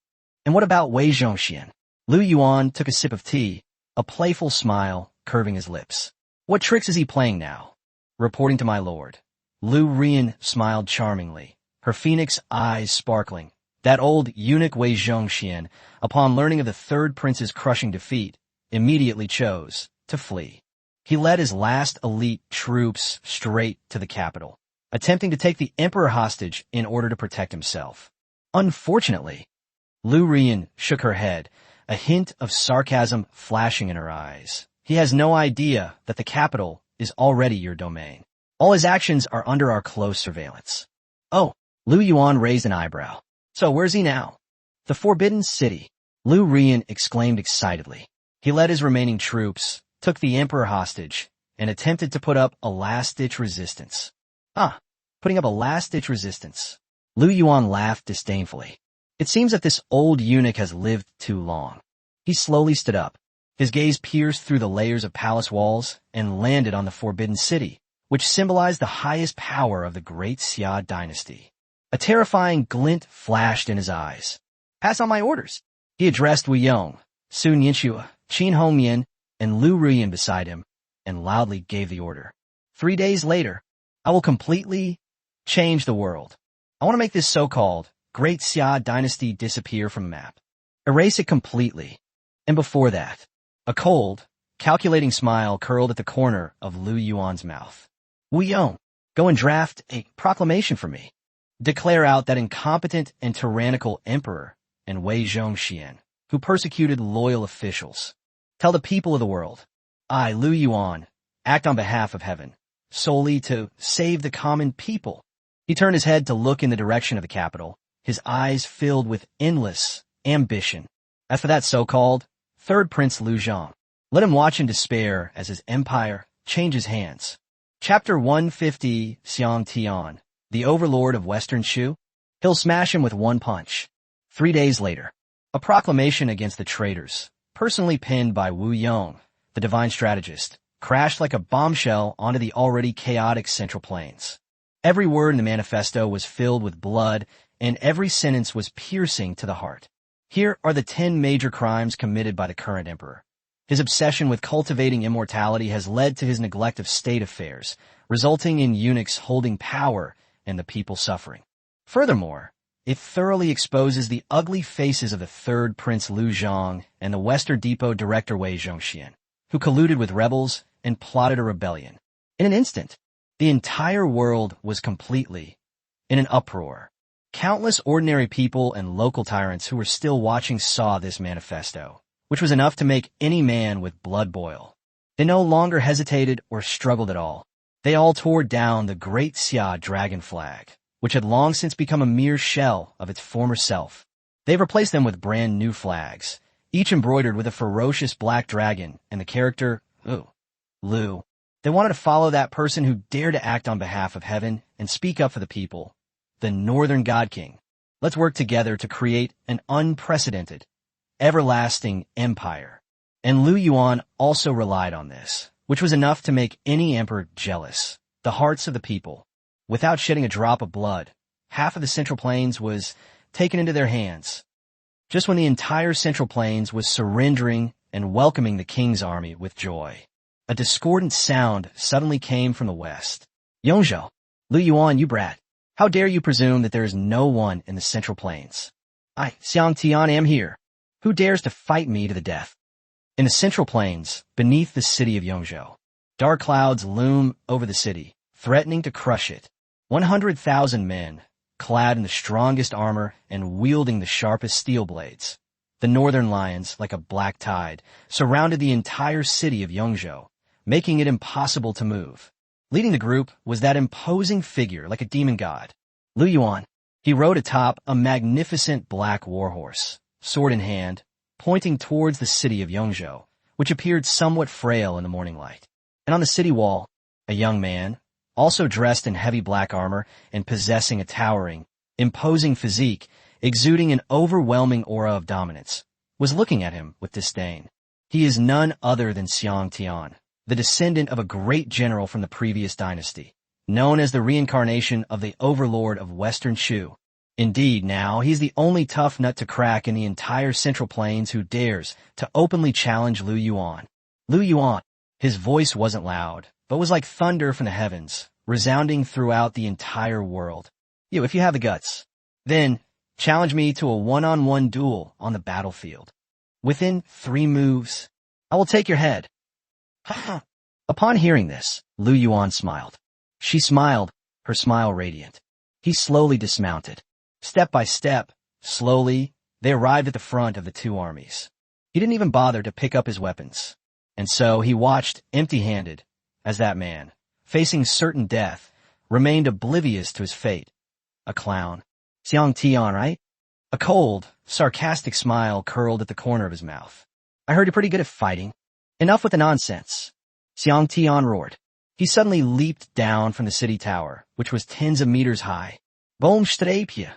"And what about Wei Zhongxian?" Lu Yuan took a sip of tea, a playful smile curving his lips. "What tricks is he playing now?" "Reporting to my lord." Lu Ruyan smiled charmingly, her phoenix eyes sparkling. That old eunuch Wei Zhongxian, upon learning of the third prince's crushing defeat, immediately chose to flee. He led his last elite troops straight to the capital, attempting to take the emperor hostage in order to protect himself. Unfortunately, Lu Ruyan shook her head, a hint of sarcasm flashing in her eyes. "He has no idea that the capital is already your domain. All his actions are under our close surveillance." "Oh," Lu Yuan raised an eyebrow. "So where's he now?" "The Forbidden City," Lu Ruyan exclaimed excitedly. He led his remaining troops, took the emperor hostage, and attempted to put up a last-ditch resistance. Putting up a last-ditch resistance. Lu Yuan laughed disdainfully. "It seems that this old eunuch has lived too long." He slowly stood up. His gaze pierced through the layers of palace walls and landed on the Forbidden City, which symbolized the highest power of the great Xia dynasty. A terrifying glint flashed in his eyes. "Pass on my orders." He addressed Wu Yong, Sun Yinxue, Qin Hongmian, and Lu Ruyan beside him, and loudly gave the order. 3 days later, I will completely change the world. I want to make this so-called Great Xia dynasty disappear from the map. Erase it completely. And before that, a cold, calculating smile curled at the corner of Lu Yuan's mouth. "Wu Yong, go and draft a proclamation for me. Declare out that incompetent and tyrannical emperor and Wei Zhongxian, who persecuted loyal officials. Tell the people of the world, I, Lu Yuan, act on behalf of heaven, solely to save the common people." He turned his head to look in the direction of the capital, his eyes filled with endless ambition. As for that so-called third Prince Lu Zhang, let him watch in despair as his empire changes hands. Chapter 150, Xiang Tian, the overlord of Western Shu. He'll smash him with one punch. 3 days later, a proclamation against the traitors, personally penned by Wu Yong, the divine strategist, crashed like a bombshell onto the already chaotic Central Plains. Every word in the manifesto was filled with blood, and every sentence was piercing to the heart. Here are the 10 major crimes committed by the current emperor. His obsession with cultivating immortality has led to his neglect of state affairs, resulting in eunuchs holding power and the people suffering. Furthermore, it thoroughly exposes the ugly faces of the third Prince Lu Zhang and the Western Depot director Wei Zhongxian, who colluded with rebels and plotted a rebellion. In an instant, the entire world was completely in an uproar. Countless ordinary people and local tyrants who were still watching saw this manifesto, which was enough to make any man with blood boil. They no longer hesitated or struggled at all. They all tore down the Great Xia dragon flag, which had long since become a mere shell of its former self. They replaced them with brand new flags, each embroidered with a ferocious black dragon and the character, Lu. They wanted to follow that person who dared to act on behalf of heaven and speak up for the people, the Northern God King. Let's work together to create an unprecedented, everlasting empire. And Lu Yuan also relied on this, which was enough to make any emperor jealous, the hearts of the people. Without shedding a drop of blood, half of the Central Plains was taken into their hands. Just when the entire Central Plains was surrendering and welcoming the king's army with joy, a discordant sound suddenly came from the west. "Yongzhou, Lu Yuan, you brat. How dare you presume that there is no one in the Central Plains? I, Xiang Tian, am here." Who dares to fight me to the death? In the central plains, beneath the city of Yongzhou, dark clouds loom over the city, threatening to crush it. 100,000 men, clad in the strongest armor and wielding the sharpest steel blades. The northern lions, like a black tide, surrounded the entire city of Yongzhou, making it impossible to move. Leading the group was that imposing figure like a demon god, Lu Yuan. He rode atop a magnificent black warhorse, sword in hand, pointing towards the city of Yongzhou, which appeared somewhat frail in the morning light. And on the city wall, a young man, also dressed in heavy black armor and possessing a towering, imposing physique, exuding an overwhelming aura of dominance, was looking at him with disdain. He is none other than Xiang Tian, the descendant of a great general from the previous dynasty, known as the reincarnation of the overlord of Western Shu. Indeed, now he's the only tough nut to crack in the entire Central Plains who dares to openly challenge Lu Yuan. Lu Yuan. His voice wasn't loud, but was like thunder from the heavens, resounding throughout the entire world. If you have the guts, then challenge me to a one-on-one duel on the battlefield. Within 3 moves, I will take your head. Upon hearing this, Lu Yuan smiled. She smiled, her smile radiant. He slowly dismounted. Step by step, slowly, they arrived at the front of the 2 armies. He didn't even bother to pick up his weapons. And so he watched empty-handed as that man, facing certain death, remained oblivious to his fate. A clown. Xiang Tian, right? A cold, sarcastic smile curled at the corner of his mouth. I heard you're pretty good at fighting. Enough with the nonsense. Xiang Tian roared. He suddenly leaped down from the city tower, which was tens of meters high. Boom strapia.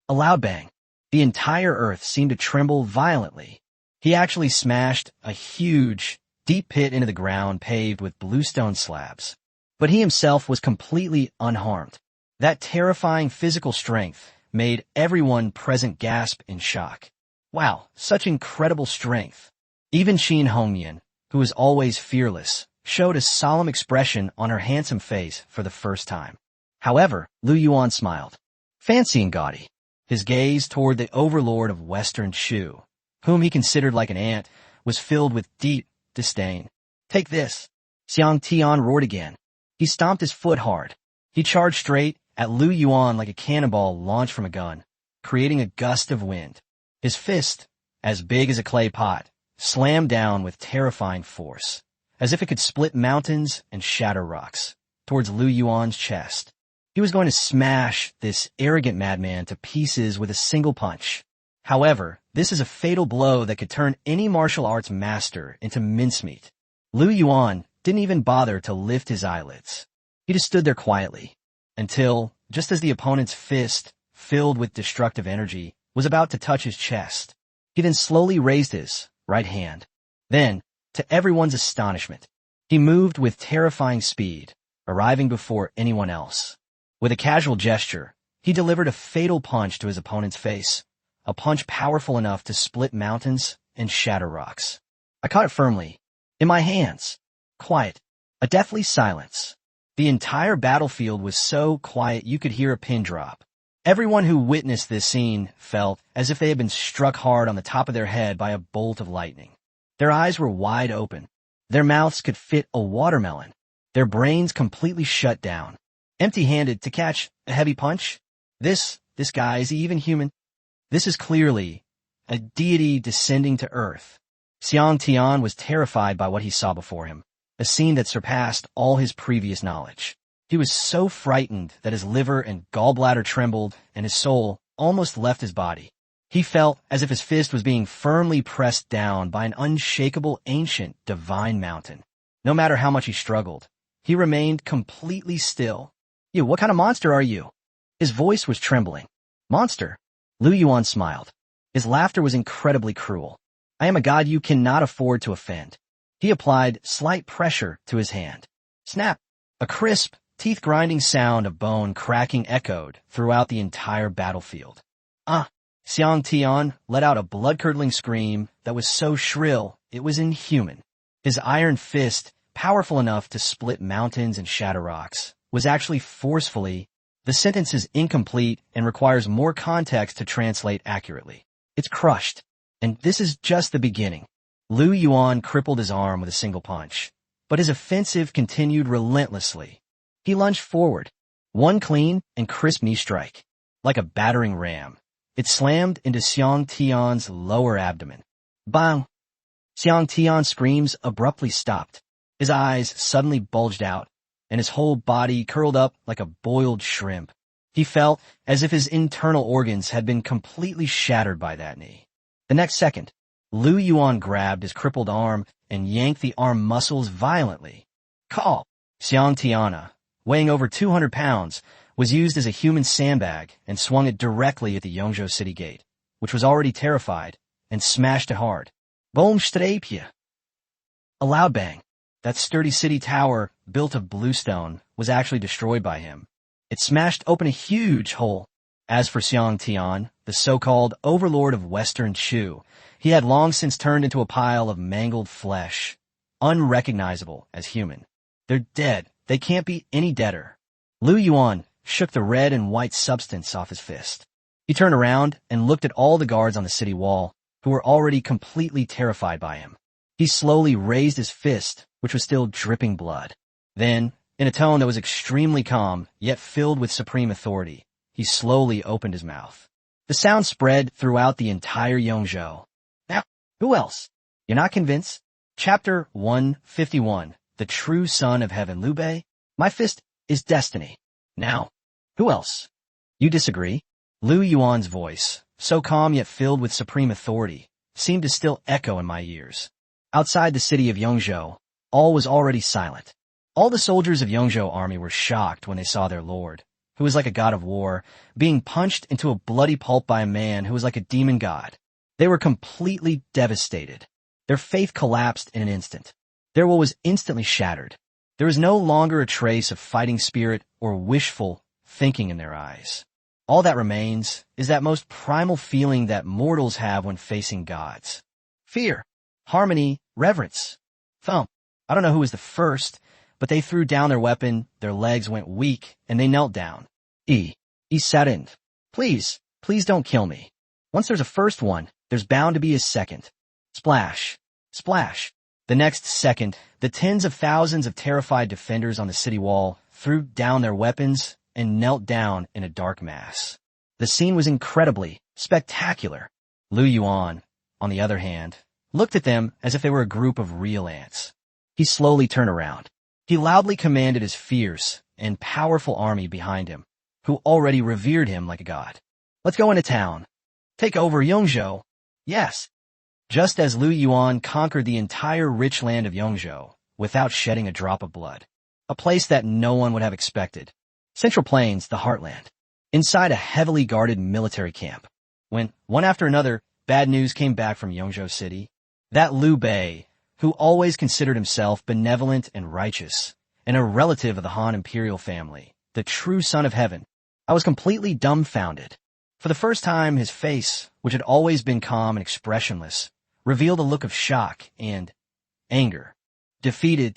A loud bang. The entire earth seemed to tremble violently. He actually smashed a huge, deep pit into the ground paved with bluestone slabs. But he himself was completely unharmed. That terrifying physical strength made everyone present gasp in shock. Wow, such incredible strength. Even Qin Hongyan, who was always fearless, showed a solemn expression on her handsome face for the first time. However, Lu Yuan smiled. Fancy and gaudy. His gaze toward the overlord of Western Shu, whom he considered like an ant, was filled with deep disdain. Take this. Xiang Tian roared again. He stomped his foot hard. He charged straight at Lu Yuan like a cannonball launched from a gun, creating a gust of wind. His fist, as big as a clay pot, slammed down with terrifying force, as if it could split mountains and shatter rocks, towards Lu Yuan's chest. He was going to smash this arrogant madman to pieces with a single punch. However, this is a fatal blow that could turn any martial arts master into mincemeat. Lu Yuan didn't even bother to lift his eyelids. He just stood there quietly, until, just as the opponent's fist, filled with destructive energy, was about to touch his chest, he then slowly raised his right hand. Then, to everyone's astonishment, he moved with terrifying speed, arriving before anyone else. With a casual gesture, he delivered a fatal punch to his opponent's face, a punch powerful enough to split mountains and shatter rocks. I caught it firmly, in my hands. Quiet. A deathly silence. The entire battlefield was so quiet you could hear a pin drop. Everyone who witnessed this scene felt as if they had been struck hard on the top of their head by a bolt of lightning. Their eyes were wide open. Their mouths could fit a watermelon. Their brains completely shut down. Empty-handed to catch a heavy punch? This guy, is he even human? This is clearly a deity descending to earth. Xiang Tian was terrified by what he saw before him, a scene that surpassed all his previous knowledge. He was so frightened that his liver and gallbladder trembled and his soul almost left his body. He felt as if his fist was being firmly pressed down by an unshakable, ancient, divine mountain. No matter how much he struggled, he remained completely still. What kind of monster are you? His voice was trembling. Monster? Lu Yuan smiled. His laughter was incredibly cruel. I am a god you cannot afford to offend. He applied slight pressure to his hand. Snap! A crisp, teeth-grinding sound of bone cracking echoed throughout the entire battlefield. Xiang Tian let out a blood-curdling scream that was so shrill it was inhuman. His iron fist, powerful enough to split mountains and shatter rocks, was actually forcefully. The sentence is incomplete and requires more context to translate accurately. It's crushed. And this is just the beginning. Lu Yuan crippled his arm with a single punch, but his offensive continued relentlessly. He lunged forward, one clean and crisp knee strike. Like a battering ram, it slammed into Xiang Tian's lower abdomen. Bang! Xiang Tian's screams abruptly stopped. His eyes suddenly bulged out, and his whole body curled up like a boiled shrimp. He felt as if his internal organs had been completely shattered by that knee. The next second, Lu Yuan grabbed his crippled arm and yanked the arm muscles violently. Call! Xiang Tiana, weighing over 200 pounds, was used as a human sandbag and swung it directly at the Yongzhou city gate, which was already terrified, and smashed it hard. Boom strapje! A loud bang. That sturdy city tower, built of bluestone, was actually destroyed by him. It smashed open a huge hole. As for Xiang Tian, the so-called overlord of Western Shu, he had long since turned into a pile of mangled flesh, unrecognizable as human. They're dead. They can't be any deader. Lu Yuan shook the red and white substance off his fist. He turned around and looked at all the guards on the city wall, who were already completely terrified by him. He slowly raised his fist, which was still dripping blood. Then, in a tone that was extremely calm, yet filled with supreme authority, he slowly opened his mouth. The sound spread throughout the entire Yongzhou. Now, who else? You're not convinced? Chapter 151, The True Son of Heaven Liu Bei. My fist is destiny. Now, who else? You disagree? Lu Yuan's voice, so calm yet filled with supreme authority, seemed to still echo in my ears. Outside the city of Yongzhou, all was already silent. All the soldiers of Yongzhou army were shocked when they saw their lord, who was like a god of war, being punched into a bloody pulp by a man who was like a demon god. They were completely devastated. Their faith collapsed in an instant. Their will was instantly shattered. There was no longer a trace of fighting spirit or wishful thinking in their eyes. All that remains is that most primal feeling that mortals have when facing gods. Fear, harmony, reverence. Thump. I don't know who was the first, but they threw down their weapon, their legs went weak, and they knelt down. He saddened. Please don't kill me. Once there's a first one, there's bound to be a second. Splash, splash. The next second, the tens of thousands of terrified defenders on the city wall threw down their weapons and knelt down in a dark mass. The scene was incredibly spectacular. Lu Yuan, on the other hand, looked at them as if they were a group of real ants. He slowly turned around. He loudly commanded his fierce and powerful army behind him, who already revered him like a god. Let's go into town. Take over Yongzhou. Yes. Just as Lu Yuan conquered the entire rich land of Yongzhou without shedding a drop of blood. A place that no one would have expected. Central Plains, the heartland. Inside a heavily guarded military camp. When, one after another, bad news came back from Yongzhou City, that Liu Bei, who always considered himself benevolent and righteous, and a relative of the Han imperial family, the true son of heaven, I was completely dumbfounded. For the first time, his face, which had always been calm and expressionless, revealed a look of shock and anger. Defeated,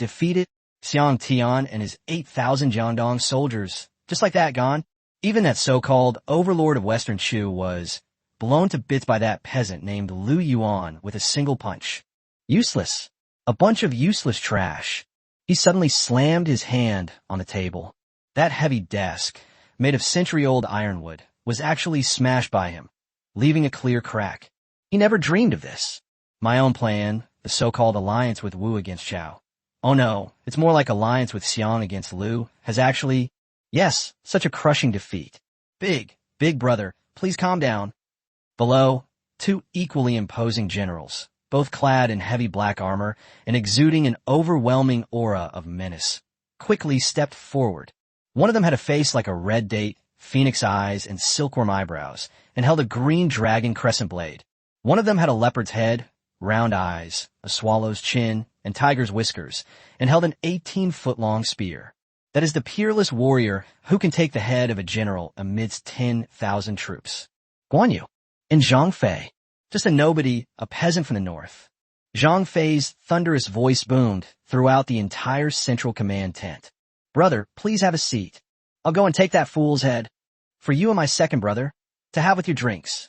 Xiang Tian and his 8,000 Jiangdong soldiers, just like that, gone. Even that so-called overlord of Western Shu was blown to bits by that peasant named Lu Yuan with a single punch. Useless. A bunch of useless trash. He suddenly slammed his hand on the table. That heavy desk, made of century-old ironwood, was actually smashed by him, leaving a clear crack. He never dreamed of this. My own plan, the so-called alliance with Wu against Chao. Oh no, it's more like alliance with Xiang against Lu, has actually, yes, such a crushing defeat. Big brother, please calm down. Below, two equally imposing generals, both clad in heavy black armor and exuding an overwhelming aura of menace, quickly stepped forward. One of them had a face like a red date, phoenix eyes, and silkworm eyebrows, and held a green dragon crescent blade. One of them had a leopard's head, round eyes, a swallow's chin, and tiger's whiskers, and held an 18-foot-long spear. That is the peerless warrior who can take the head of a general amidst 10,000 troops. Guan Yu. And Zhang Fei. Just a nobody, a peasant from the north. Zhang Fei's thunderous voice boomed throughout the entire central command tent. Brother, please have a seat. I'll go and take that fool's head. For you and my second brother, to have with your drinks.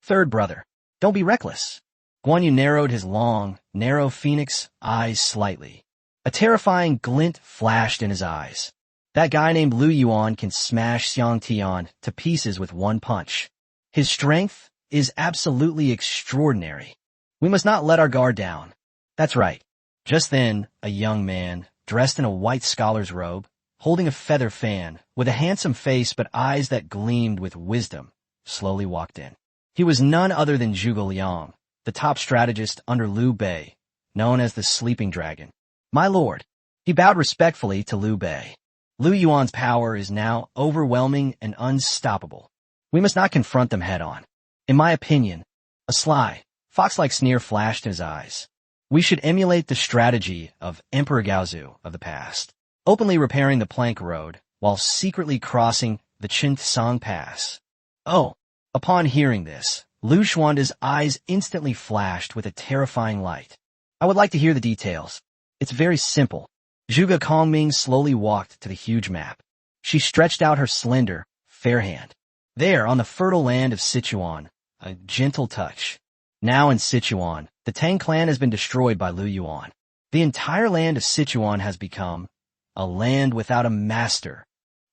Third brother, don't be reckless. Guan Yu narrowed his long, narrow phoenix eyes slightly. A terrifying glint flashed in his eyes. That guy named Lu Yuan can smash Xiang Tian to pieces with one punch. His strength is absolutely extraordinary. We must not let our guard down. That's right. Just then, a young man, dressed in a white scholar's robe, holding a feather fan, with a handsome face but eyes that gleamed with wisdom, slowly walked in. He was none other than Zhuge Liang, the top strategist under Liu Bei, known as the Sleeping Dragon. My lord. He bowed respectfully to Liu Bei. Lu Yuan's power is now overwhelming and unstoppable. We must not confront them head-on. In my opinion, a sly, fox-like sneer flashed in his eyes. We should emulate the strategy of Emperor Gaozu of the past, openly repairing the plank road while secretly crossing the Qintsang Pass. Oh! Upon hearing this, Lu Xuanda's eyes instantly flashed with a terrifying light. I would like to hear the details. It's very simple. Zhuge Kongming slowly walked to the huge map. She stretched out her slender, fair hand. There, on the fertile land of Sichuan, a gentle touch. Now in Sichuan, the Tang clan has been destroyed by Lu Yuan. The entire land of Sichuan has become a land without a master.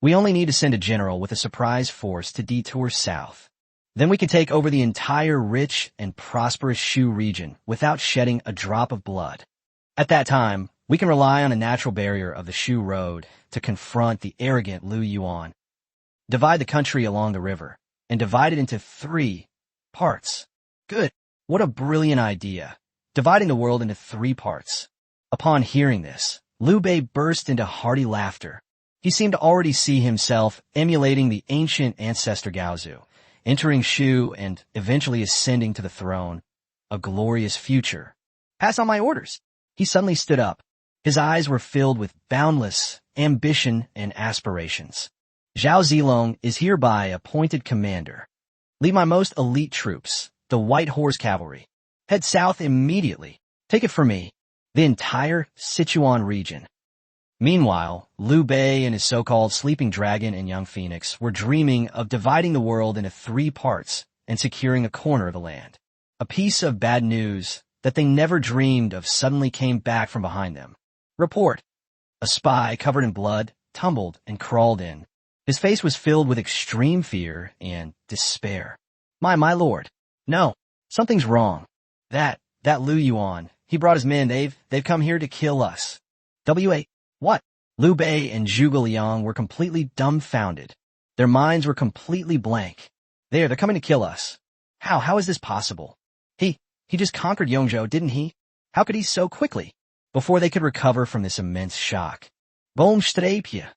We only need to send a general with a surprise force to detour south. Then we can take over the entire rich and prosperous Shu region without shedding a drop of blood. At that time, we can rely on a natural barrier of the Shu Road to confront the arrogant Lu Yuan. Divide the country along the river, and divide it into 3 parts. Good. What a brilliant idea. Dividing the world into 3 parts. Upon hearing this, Liu Bei burst into hearty laughter. He seemed to already see himself emulating the ancient ancestor Gaozu, entering Shu and eventually ascending to the throne. A glorious future. Pass on my orders. He suddenly stood up. His eyes were filled with boundless ambition and aspirations. Zhao Zilong is hereby appointed commander. Lead my most elite troops, the White Horse Cavalry. Head south immediately. Take it from me. The entire Sichuan region. Meanwhile, Liu Bei and his so-called Sleeping Dragon and Young Phoenix were dreaming of dividing the world into 3 parts and securing a corner of the land. A piece of bad news that they never dreamed of suddenly came back from behind them. Report. A spy covered in blood tumbled and crawled in. His face was filled with extreme fear and despair. My lord. No, something's wrong. That Lu Yuan, he brought his men. They've come here to kill us. What? Liu Bei and Zhuge Liang were completely dumbfounded. Their minds were completely blank. They're coming to kill us. How is this possible? He just conquered Yongzhou, didn't he? How could he so quickly? Before they could recover from this immense shock. Boom strapia.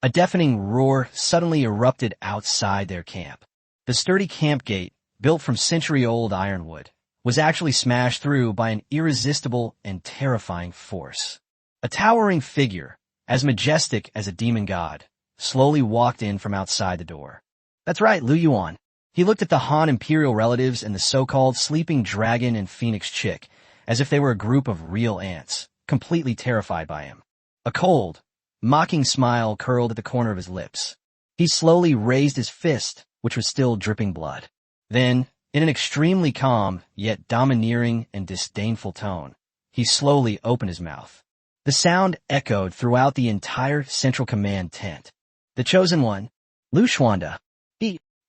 A deafening roar suddenly erupted outside their camp. The sturdy camp gate, built from century-old ironwood, was actually smashed through by an irresistible and terrifying force. A towering figure, as majestic as a demon god, slowly walked in from outside the door. That's right, Lu Yuan. He looked at the Han imperial relatives and the so-called Sleeping Dragon and Phoenix Chick as if they were a group of real ants, completely terrified by him. A cold, mocking smile curled at the corner of his lips. He slowly raised his fist, which was still dripping blood. Then, in an extremely calm, yet domineering and disdainful tone, he slowly opened his mouth. The sound echoed throughout the entire Central Command tent. The chosen one, Lu Xuanda.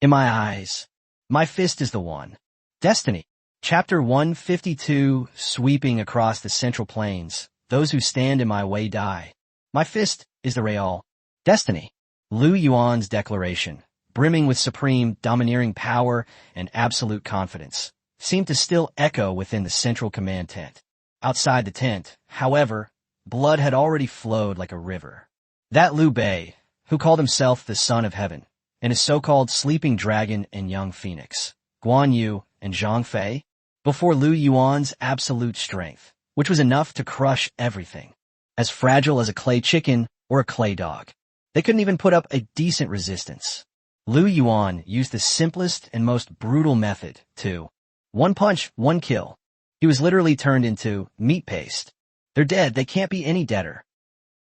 In my eyes, my fist is the one. Destiny. Chapter 152, sweeping across the Central Plains. Those who stand in my way die. My fist is the real. Destiny. Lu Yuan's declaration, brimming with supreme, domineering power and absolute confidence, seemed to still echo within the Central Command tent. Outside the tent, however, blood had already flowed like a river. That Liu Bei, who called himself the Son of Heaven, and his so-called Sleeping Dragon and Young Phoenix, Guan Yu and Zhang Fei, before Lu Yuan's absolute strength, which was enough to crush everything, as fragile as a clay chicken or a clay dog. They couldn't even put up a decent resistance. Lu Yuan used the simplest and most brutal method to one punch, one kill. He was literally turned into meat paste. They're dead, they can't be any deader.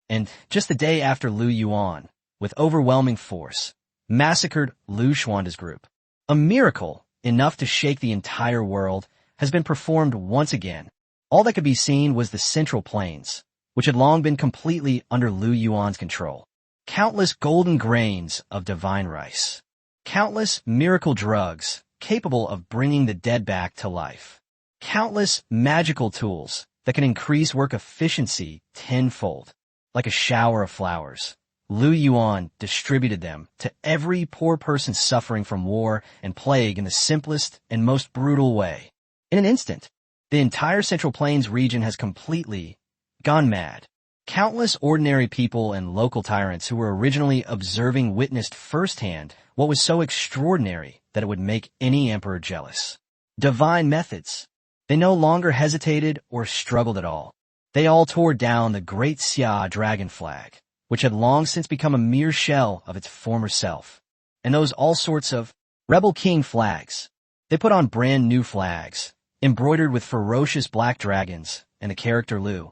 And just the day after Lu Yuan, with overwhelming force, massacred Lu Xuanda's group. A miracle enough to shake the entire world, has been performed once again. All that could be seen was the central plains, which had long been completely under Lu Yuan's control. Countless golden grains of divine rice. Countless miracle drugs capable of bringing the dead back to life. Countless magical tools that can increase work efficiency tenfold. Like a shower of flowers, Lu Yuan distributed them to every poor person suffering from war and plague in the simplest and most brutal way. In an instant, the entire Central Plains region has completely gone mad. Countless ordinary people and local tyrants who were originally observing witnessed firsthand what was so extraordinary that it would make any emperor jealous. Divine methods. They no longer hesitated or struggled at all. They all tore down the great Xia dragon flag, which had long since become a mere shell of its former self, and those all sorts of rebel king flags. They put on brand new flags, embroidered with ferocious black dragons and the character Lu.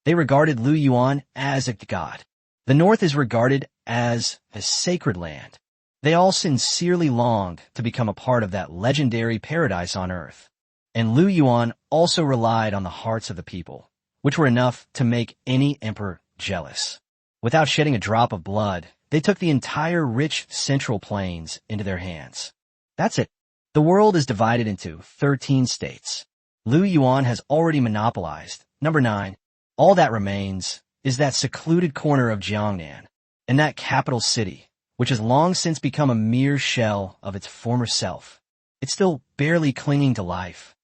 They regarded Lu Yuan as a god. The North is regarded as a sacred land. They all sincerely longed to become a part of that legendary paradise on earth. And Lu Yuan also relied on the hearts of the people, which were enough to make any emperor jealous. Without shedding a drop of blood, they took the entire rich Central Plains into their hands. That's it. The world is divided into 13 states. Lu Yuan has already monopolized. Number 9. All that remains is that secluded corner of Jiangnan, and that capital city, which has long since become a mere shell of its former self. It's still barely clinging to life.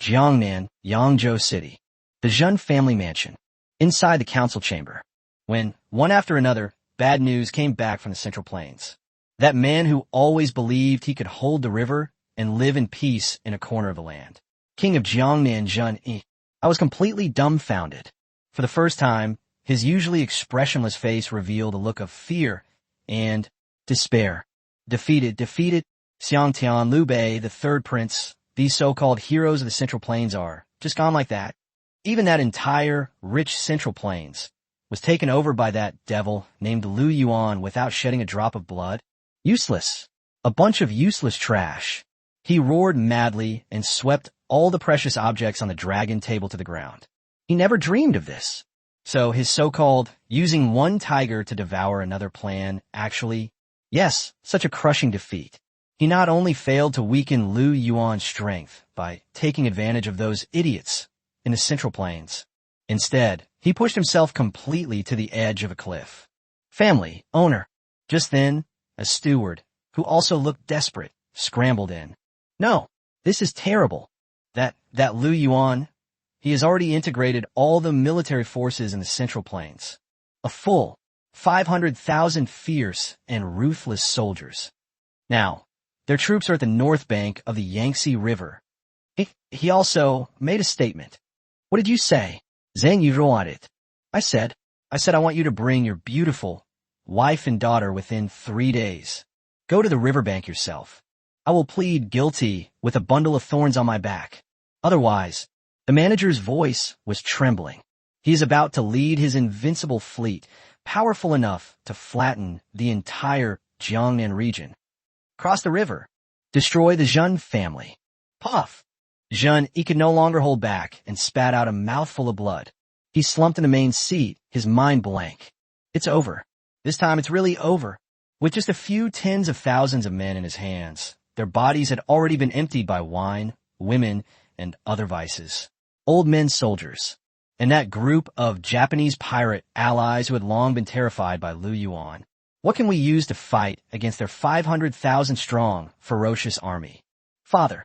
Jiangnan, Yangzhou City. The Zhen family mansion. Inside the council chamber. When, one after another, bad news came back from the Central Plains. That man who always believed he could hold the river and live in peace in a corner of the land. King of Jiangnan Zhen. I was completely dumbfounded. For the first time, his usually expressionless face revealed a look of fear and despair. Defeated, Xiangtian Liu Bei, the third prince, these so-called heroes of the Central Plains are just gone like that. Even that entire, rich Central Plains was taken over by that devil named Lu Yuan without shedding a drop of blood. Useless. A bunch of useless trash. He roared madly and swept all the precious objects on the dragon table to the ground. He never dreamed of this. So his so-called using one tiger to devour another plan actually, yes, such a crushing defeat. He not only failed to weaken Lu Yuan's strength by taking advantage of those idiots in the Central Plains. Instead, he pushed himself completely to the edge of a cliff. Family, owner. Just then, a steward, who also looked desperate, scrambled in. No, this is terrible. That Lu Yuan, he has already integrated all the military forces in the Central Plains. A full 500,000 fierce and ruthless soldiers. Now, their troops are at the north bank of the Yangtze River. He also made a statement. What did you say? Zhang Yuan. I said I want you to bring your beautiful wife and daughter within 3 days. Go to the riverbank yourself. I will plead guilty with a bundle of thorns on my back. Otherwise, the manager's voice was trembling. He is about to lead his invincible fleet, powerful enough to flatten the entire Jiangnan region. Cross the river. Destroy the Zhen family. Puff. Zhen, he could no longer hold back and spat out a mouthful of blood. He slumped in the main seat, his mind blank. It's over. This time it's really over. With just a few tens of thousands of men in his hands, their bodies had already been emptied by wine, women, and other vices. Old men soldiers. And that group of Japanese pirate allies who had long been terrified by Lu Yuan. What can we use to fight against their 500,000 strong, ferocious army? Father.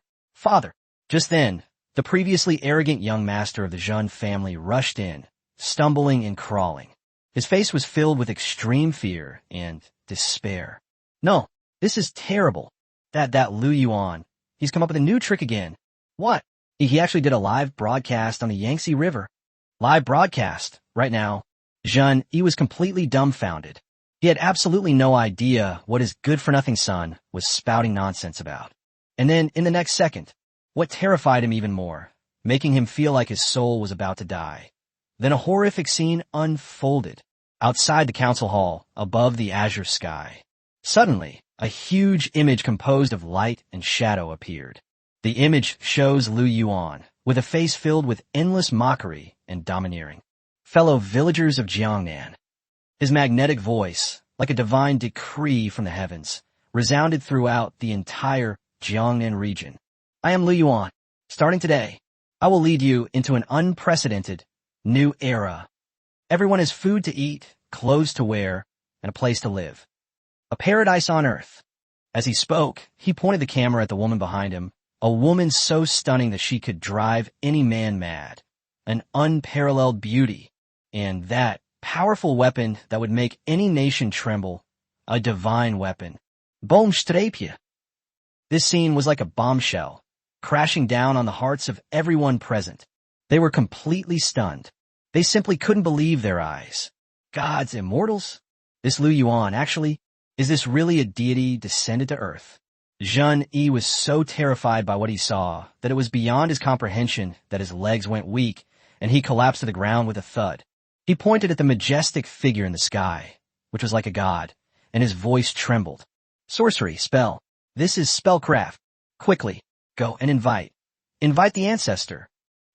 Just then, the previously arrogant young master of the Zhen family rushed in, stumbling and crawling. His face was filled with extreme fear and despair. No, this is terrible. That Lu Yuan, he's come up with a new trick again. What? He actually did a live broadcast on the Yangtze River. Live broadcast, right now. Zhen, he was completely dumbfounded. He had absolutely no idea what his good-for-nothing son was spouting nonsense about. And then, in the next second, what terrified him even more, making him feel like his soul was about to die. Then a horrific scene unfolded, outside the council hall, above the azure sky. Suddenly, a huge image composed of light and shadow appeared. The The image shows Lu Yuan, with a face filled with endless mockery and domineering. Fellow villagers of Jiangnan. His magnetic voice, like a divine decree from the heavens, resounded throughout the entire Jiangnan region. I am Lu Yuan. Starting today, I will lead you into an unprecedented new era. Everyone has food to eat, clothes to wear, and a place to live. A paradise on earth. As he spoke, he pointed the camera at the woman behind him, a woman so stunning that she could drive any man mad. An unparalleled beauty, and that powerful weapon that would make any nation tremble, a divine weapon. Boomstrapje. This scene was like a bombshell, crashing down on the hearts of everyone present. They were completely stunned. They simply couldn't believe their eyes. Gods, immortals? This Lu Yuan, actually, is this really a deity descended to earth? Zheng Yi was so terrified by what he saw that it was beyond his comprehension that his legs went weak and he collapsed to the ground with a thud. He pointed at the majestic figure in the sky, which was like a god, and his voice trembled. Sorcery, spell. This is spellcraft. Quickly, go and invite. Invite the ancestor.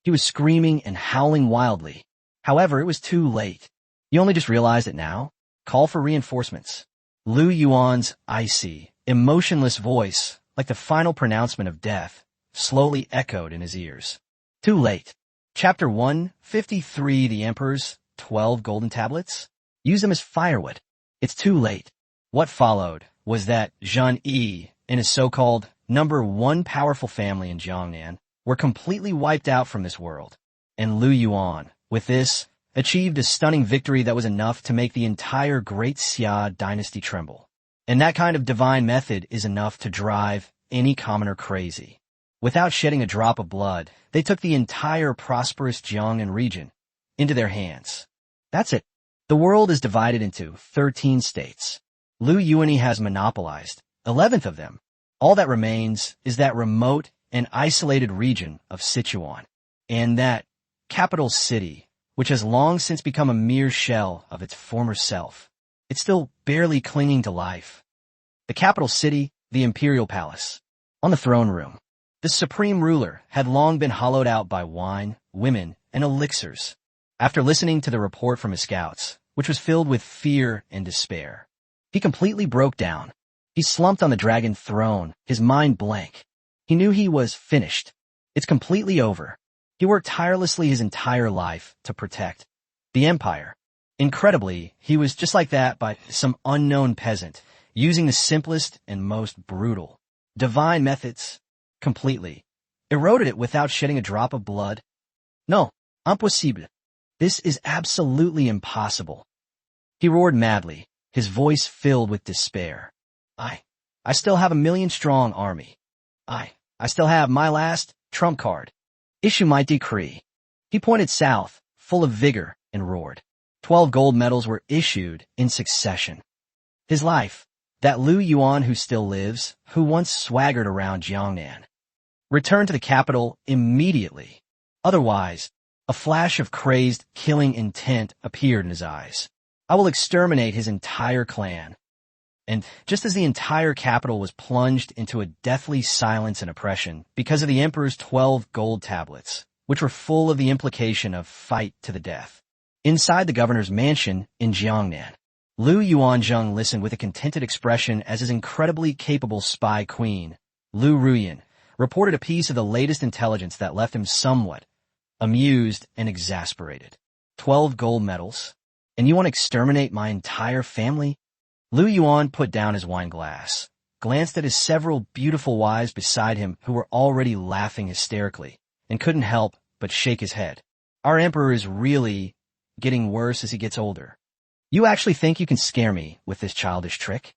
He was screaming and howling wildly. However, it was too late. You only just realized it now? Call for reinforcements. Lu Yuan's icy, emotionless voice, like the final pronouncement of death, slowly echoed in his ears. Too late. Chapter 153, The Emperor's 12 Golden Tablets? Use them as firewood. It's too late. What followed was that Zheng Yi and his so-called #1 powerful family in Jiangnan were completely wiped out from this world. And Lu Yuan, with this, achieved a stunning victory that was enough to make the entire Great Xia dynasty tremble. And that kind of divine method is enough to drive any commoner crazy. Without shedding a drop of blood, they took the entire prosperous Jiangnan region into their hands. That's it. The world is divided into 13 states. Lu Yuan has monopolized 11th of them. All that remains is that remote and isolated region of Sichuan, and that capital city, which has long since become a mere shell of its former self. It's still barely clinging to life. The capital city, the imperial palace. On the throne room, the supreme ruler had long been hollowed out by wine, women, and elixirs. After listening to the report from his scouts, which was filled with fear and despair, he completely broke down. He slumped on the dragon throne, his mind blank. He knew he was finished. It's completely over. He worked tirelessly his entire life to protect the empire. Incredibly, he was just like that by some unknown peasant, using the simplest and most brutal divine methods, completely eroded it without shedding a drop of blood. No, impossible. This is absolutely impossible. He roared madly, his voice filled with despair. I still have a million-strong army. I still have my last trump card. Issue my decree. He pointed south, full of vigor, and roared. 12 gold medals were issued in succession. His life, that Lu Yuan who still lives, who once swaggered around Jiangnan, returned to the capital immediately. Otherwise, a flash of crazed, killing intent appeared in his eyes. I will exterminate his entire clan. And just as the entire capital was plunged into a deathly silence and oppression because of the emperor's 12 gold tablets, which were full of the implication of fight to the death. Inside the governor's mansion in Jiangnan, Lu Yuan listened with a contented expression as his incredibly capable spy queen, Lu Yuan, reported a piece of the latest intelligence that left him somewhat amused and exasperated. 12 gold medals? And you want to exterminate my entire family? Lu Yuan put down his wine glass, glanced at his several beautiful wives beside him who were already laughing hysterically, and couldn't help but shake his head. Our emperor is really getting worse as he gets older. You actually think you can scare me with this childish trick?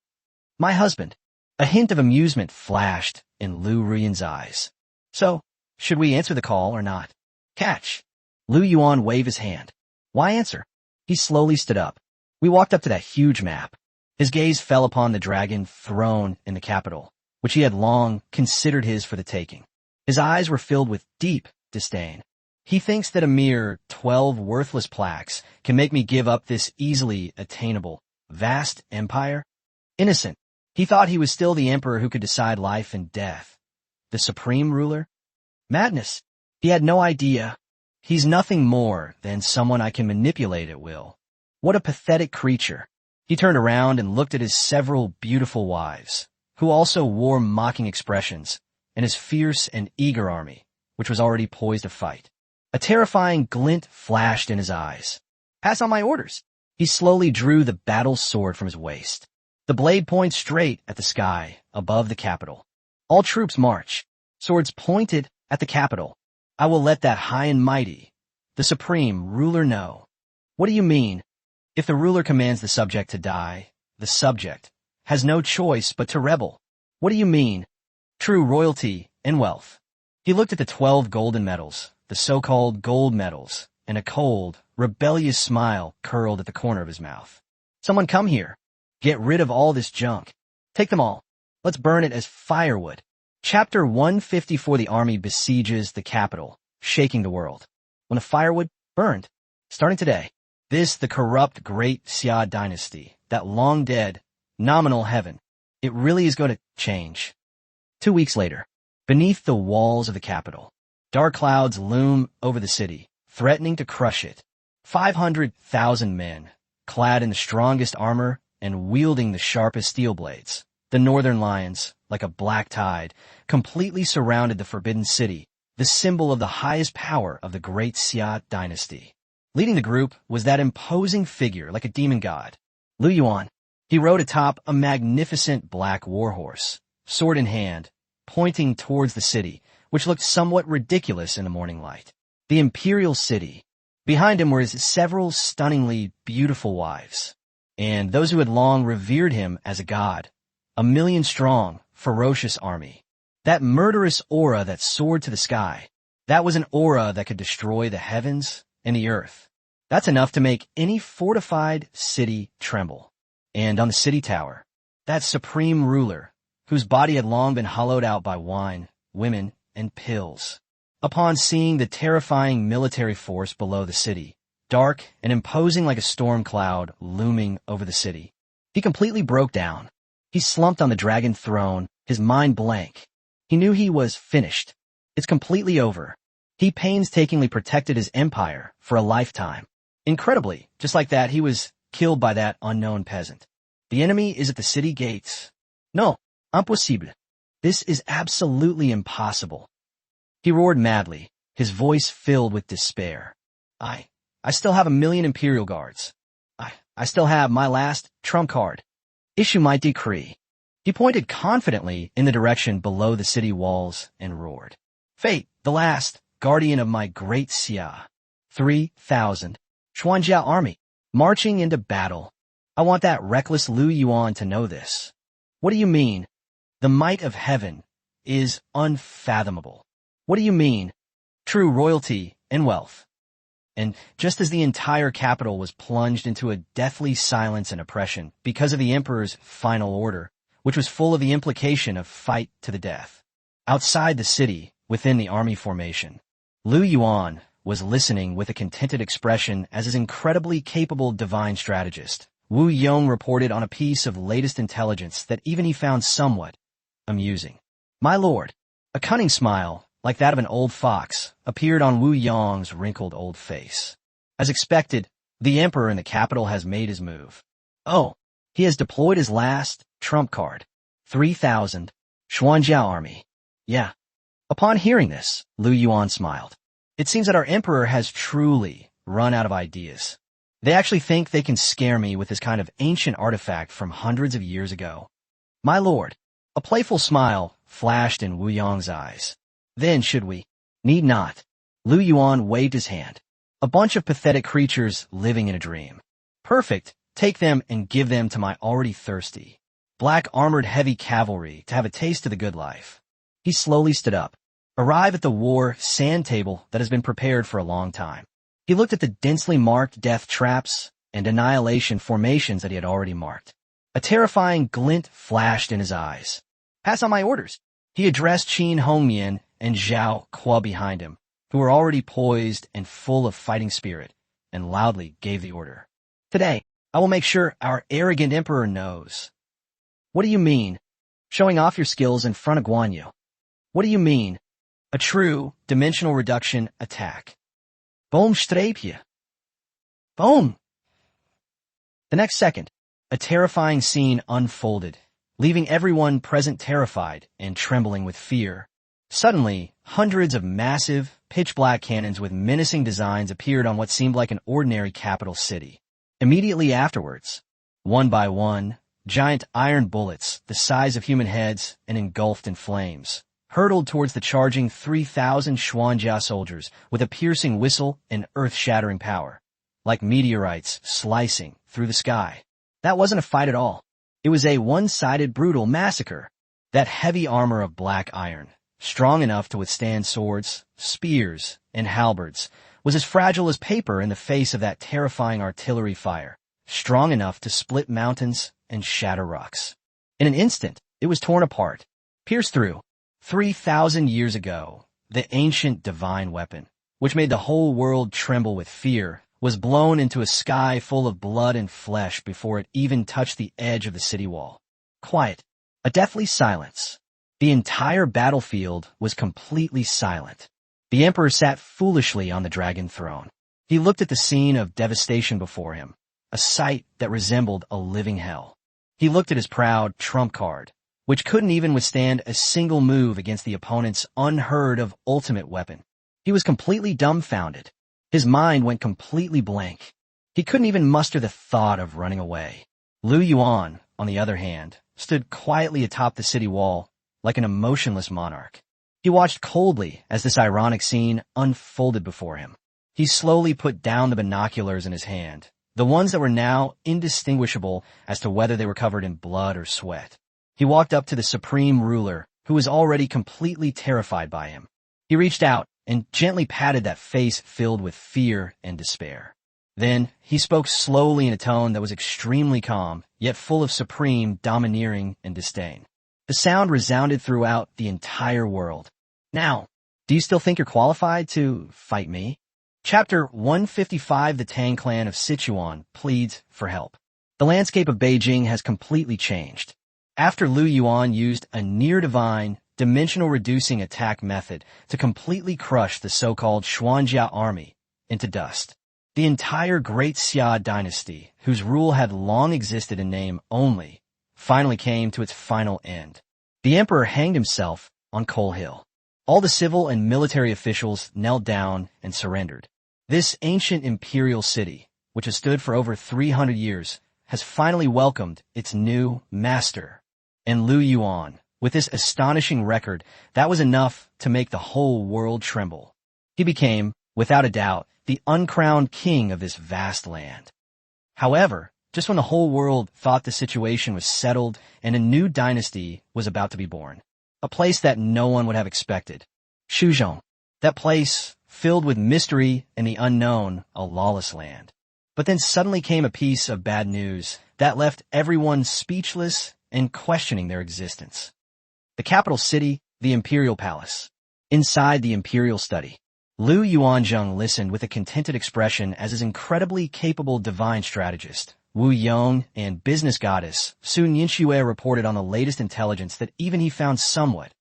My husband. A hint of amusement flashed in Lu Yuan's eyes. So, should we answer the call or not? Catch. Lu Yuan waved his hand. Why answer? He slowly stood up. We walked up to that huge map. His gaze fell upon the dragon throne in the capital, which he had long considered his for the taking. His eyes were filled with deep disdain. He thinks that a mere 12 worthless plaques can make me give up this easily attainable, vast empire? Innocent. He thought he was still the emperor who could decide life and death. The supreme ruler? Madness. He had no idea. He's nothing more than someone I can manipulate at will. What a pathetic creature. He turned around and looked at his several beautiful wives, who also wore mocking expressions, and his fierce and eager army, which was already poised to fight. A terrifying glint flashed in his eyes. Pass on my orders. He slowly drew the battle sword from his waist. The blade points straight at the sky above the capital. All troops march. Swords pointed at the capital. I will let that high and mighty, the supreme ruler know. What do you mean? If the ruler commands the subject to die, the subject has no choice but to rebel. What do you mean? True royalty and wealth. He looked at the 12 golden medals, the so-called gold medals, and a cold, rebellious smile curled at the corner of his mouth. Someone come here. Get rid of all this junk. Take them all. Let's burn it as firewood. Chapter 154. The army besieges the capital, shaking the world. When the firewood burned, starting today, this, the corrupt great Xia dynasty, that long-dead, nominal heaven, it really is going to change. 2 weeks later, beneath the walls of the capital, dark clouds loom over the city, threatening to crush it. 500,000 men, clad in the strongest armor and wielding the sharpest steel blades, the northern lions, like a black tide, completely surrounded the forbidden city, the symbol of the highest power of the great Xia dynasty. Leading the group was that imposing figure like a demon god, Lu Yuan. He rode atop a magnificent black warhorse, sword in hand, pointing towards the city, which looked somewhat ridiculous in the morning light. The imperial city. Behind him were his several stunningly beautiful wives, and those who had long revered him as a god. A million-strong, ferocious army. That murderous aura that soared to the sky, that was an aura that could destroy the heavens and the earth. That's enough to make any fortified city tremble. And on the city tower, that supreme ruler, whose body had long been hollowed out by wine, women, and pills. Upon seeing the terrifying military force below the city, dark and imposing like a storm cloud looming over the city, he completely broke down. He slumped on the dragon throne, his mind blank. He knew he was finished. It's completely over. He painstakingly protected his empire for a lifetime. Incredibly, just like that, he was killed by that unknown peasant. The enemy is at the city gates. No, impossible. This is absolutely impossible. He roared madly, his voice filled with despair. I still have 1,000,000 imperial guards. I still have my last trump card. Issue my decree. He pointed confidently in the direction below the city walls and roared. Fate, the last, guardian of my great Xia. 3,000. Xuanjia army, marching into battle. I want that reckless Lu Yuan to know this. What do you mean? The might of heaven is unfathomable. What do you mean? True royalty and wealth. And just as the entire capital was plunged into a deathly silence and oppression because of the emperor's final order, which was full of the implication of fight to the death, outside the city, within the army formation, Lu Yuan was listening with a contented expression as his incredibly capable divine strategist, Wu Yong, reported on a piece of latest intelligence that even he found somewhat amusing. My lord, a cunning smile, like that of an old fox, appeared on Wu Yong's wrinkled old face. As expected, the emperor in the capital has made his move. Oh, he has deployed his last trump card. 3,000. Xuanjia army. Yeah. Upon hearing this, Lu Yuan smiled. It seems that our emperor has truly run out of ideas. They actually think they can scare me with this kind of ancient artifact from hundreds of years ago. My lord, a playful smile flashed in Wu Yong's eyes. Then should we? Need not. Lu Yuan waved his hand. A bunch of pathetic creatures living in a dream. Perfect. Take them and give them to my already thirsty, black-armored heavy cavalry to have a taste of the good life. He slowly stood up. Arrive at the war sand table that has been prepared for a long time. He looked at the densely marked death traps and annihilation formations that he had already marked. A terrifying glint flashed in his eyes. Pass on my orders. He addressed Qin Hongmian and Zhao Kuo behind him, who were already poised and full of fighting spirit, and loudly gave the order. Today, I will make sure our arrogant emperor knows. What do you mean? Showing off your skills in front of Guan Yu. What do you mean? A true dimensional reduction attack. Boom streepje. Boom! The next second, a terrifying scene unfolded, leaving everyone present terrified and trembling with fear. Suddenly, hundreds of massive, pitch-black cannons with menacing designs appeared on what seemed like an ordinary capital city. Immediately afterwards, one by one, giant iron bullets, the size of human heads and engulfed in flames, hurtled towards the charging 3,000 Xuanjia soldiers with a piercing whistle and earth-shattering power, like meteorites slicing through the sky. That wasn't a fight at all. It was a one-sided brutal massacre. That heavy armor of black iron, strong enough to withstand swords, spears, and halberds, was as fragile as paper in the face of that terrifying artillery fire, strong enough to split mountains and shatter rocks. In an instant, it was torn apart, pierced through. 3,000 years ago, the ancient divine weapon, which made the whole world tremble with fear, was blown into a sky full of blood and flesh before it even touched the edge of the city wall. Quiet. A deathly silence. The entire battlefield was completely silent. The emperor sat foolishly on the dragon throne. He looked at the scene of devastation before him, a sight that resembled a living hell. He looked at his proud trump card, which couldn't even withstand a single move against the opponent's unheard-of ultimate weapon. He was completely dumbfounded. His mind went completely blank. He couldn't even muster the thought of running away. Lu Yuan, on the other hand, stood quietly atop the city wall, like an emotionless monarch. He watched coldly as this ironic scene unfolded before him. He slowly put down the binoculars in his hand, the ones that were now indistinguishable as to whether they were covered in blood or sweat. He walked up to the supreme ruler, who was already completely terrified by him. He reached out and gently patted that face filled with fear and despair. Then, he spoke slowly in a tone that was extremely calm, yet full of supreme domineering and disdain. The sound resounded throughout the entire world. Now, do you still think you're qualified to fight me? Chapter 155. The Tang clan of Sichuan pleads for help. The landscape of Beijing has completely changed. After Lu Yuan used a near-divine, dimensional reducing attack method to completely crush the so-called Xuanjia army into dust, the entire Great Xia dynasty, whose rule had long existed in name only, finally came to its final end. The emperor hanged himself on Coal Hill. All the civil and military officials knelt down and surrendered. This ancient imperial city, which has stood for over 300 years, has finally welcomed its new master. And Lu Yuan, with this astonishing record, that was enough to make the whole world tremble. He became, without a doubt, the uncrowned king of this vast land. However, just when the whole world thought the situation was settled and a new dynasty was about to be born, a place that no one would have expected, Shuzhong, that place filled with mystery and the unknown, a lawless land. But then suddenly came a piece of bad news that left everyone speechless and questioning their existence. The capital city, the imperial palace. Inside the imperial study, Lu Yuanzheng listened with a contented expression as his incredibly capable divine strategist, Wu Yong, and business goddess, Sun Yinxue, reported on the latest intelligence that even he found somewhat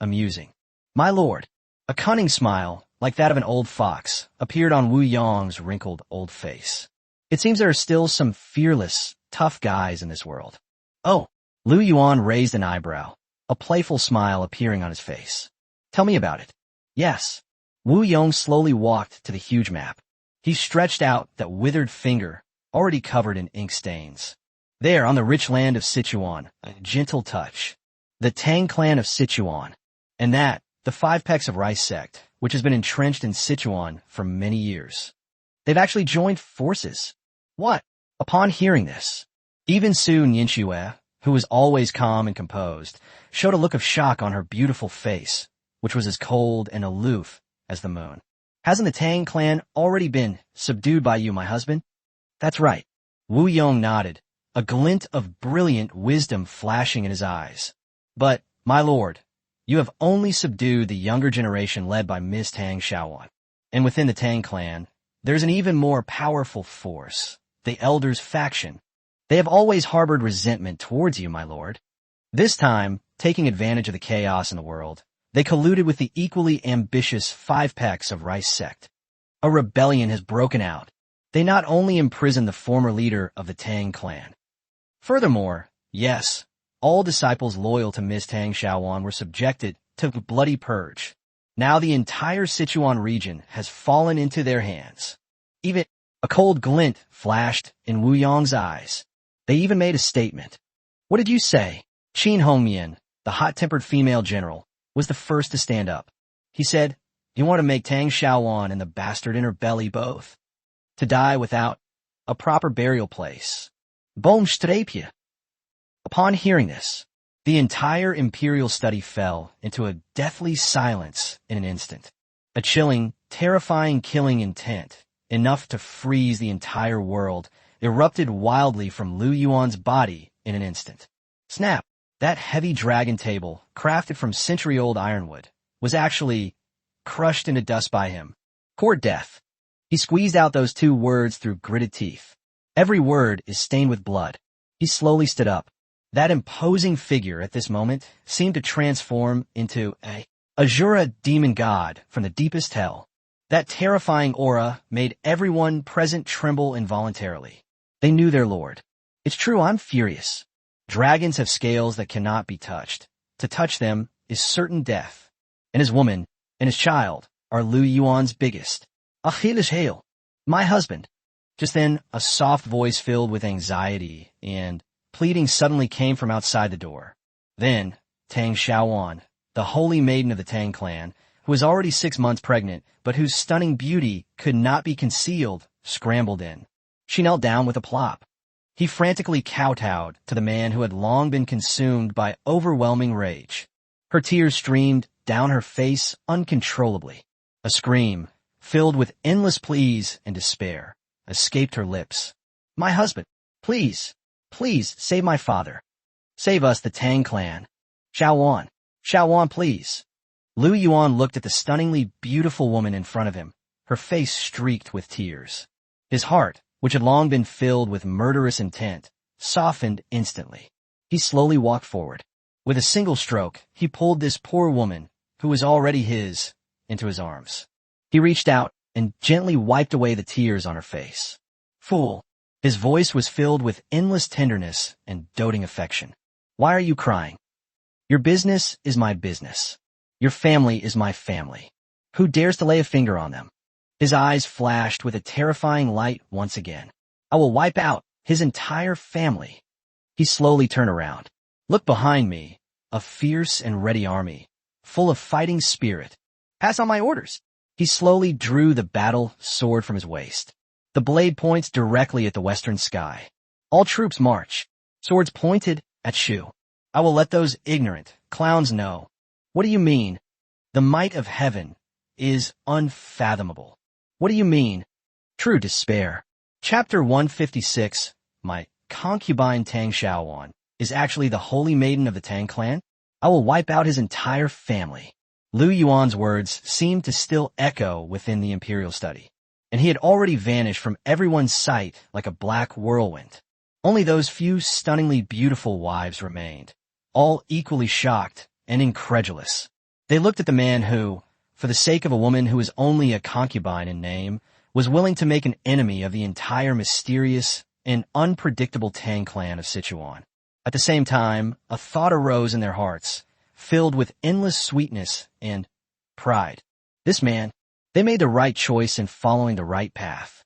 amusing. My lord, a cunning smile, like that of an old fox, appeared on Wu Yong's wrinkled old face. It seems there are still some fearless, tough guys in this world. Oh, Lu Yuan raised an eyebrow, a playful smile appearing on his face. Tell me about it. Yes. Wu Yong slowly walked to the huge map. He stretched out that withered finger, already covered in ink stains. There, on the rich land of Sichuan, a gentle touch. The Tang clan of Sichuan. And that, the Five Pecks of Rice sect, which has been entrenched in Sichuan for many years. They've actually joined forces. What? Upon hearing this, even Sun Yinxue, who was always calm and composed, showed a look of shock on her beautiful face, which was as cold and aloof as the moon. Hasn't the Tang clan already been subdued by you, my husband? That's right. Wu Yong nodded, a glint of brilliant wisdom flashing in his eyes. But, my lord, you have only subdued the younger generation led by Ms. Tang Xiaowan. And within the Tang clan, there's an even more powerful force, the Elders faction. They have always harbored resentment towards you, my lord. This time, taking advantage of the chaos in the world, They colluded with the equally ambitious Five Pecks of Rice sect. A rebellion has broken out. They not only imprisoned the former leader of the Tang clan. Furthermore, yes, all disciples loyal to Ms. Tang Xiaowan were subjected to the bloody purge. Now the entire Sichuan region has fallen into their hands. Even a cold glint flashed in Wu Yong's eyes. They even made a statement. What did you say? Qin Hongmian, the hot-tempered female general, was the first to stand up. He said, you want to make Tang Xiaowan and the bastard in her belly both. To die without a proper burial place. Boom strapje. Upon hearing this, the entire imperial study fell into a deathly silence in an instant. A chilling, terrifying killing intent, enough to freeze the entire world, erupted wildly from Lu Yuan's body in an instant. Snap! That heavy dragon table, crafted from century-old ironwood, was actually crushed into dust by him. Court death. He squeezed out those two words through gritted teeth. Every word is stained with blood. He slowly stood up. That imposing figure at this moment seemed to transform into a Azura demon god from the deepest hell. That terrifying aura made everyone present tremble involuntarily. They knew their lord. It's true, I'm furious. Dragons have scales that cannot be touched. To touch them is certain death. And his woman and his child are Lu Yuan's biggest. Achilles hail. My husband. Just then, a soft voice filled with anxiety and pleading suddenly came from outside the door. Then, Tang Xiaowan, the holy maiden of the Tang clan, who was already 6 months pregnant, but whose stunning beauty could not be concealed, scrambled in. She knelt down with a plop. He frantically kowtowed to the man who had long been consumed by overwhelming rage. Her tears streamed down her face uncontrollably. A scream, filled with endless pleas and despair, escaped her lips. My husband, please, please save my father. Save us, the Tang clan. Xiaowan, Xiaowan, please. Lu Yuan looked at the stunningly beautiful woman in front of him, her face streaked with tears. His heart, which had long been filled with murderous intent, softened instantly. He slowly walked forward. With a single stroke, he pulled this poor woman, who was already his, into his arms. He reached out and gently wiped away the tears on her face. Fool! His voice was filled with endless tenderness and doting affection. Why are you crying? Your business is my business. Your family is my family. Who dares to lay a finger on them? His eyes flashed with a terrifying light once again. I will wipe out his entire family. He slowly turned around. Look behind me, a fierce and ready army, full of fighting spirit. Pass on my orders. He slowly drew the battle sword from his waist. The blade points directly at the western sky. All troops march. Swords pointed at Shu. I will let those ignorant clowns know. What do you mean? The might of heaven is unfathomable. What do you mean? True despair. Chapter 156, My concubine Tang Xiaowan, is actually the holy maiden of the Tang clan? I will wipe out his entire family. Lu Yuan's words seemed to still echo within the imperial study, and he had already vanished from everyone's sight like a black whirlwind. Only those few stunningly beautiful wives remained, all equally shocked and incredulous. They looked at the man who, for the sake of a woman who was only a concubine in name, was willing to make an enemy of the entire mysterious and unpredictable Tang clan of Sichuan. At the same time, a thought arose in their hearts, filled with endless sweetness and pride. This man, they made the right choice in following the right path.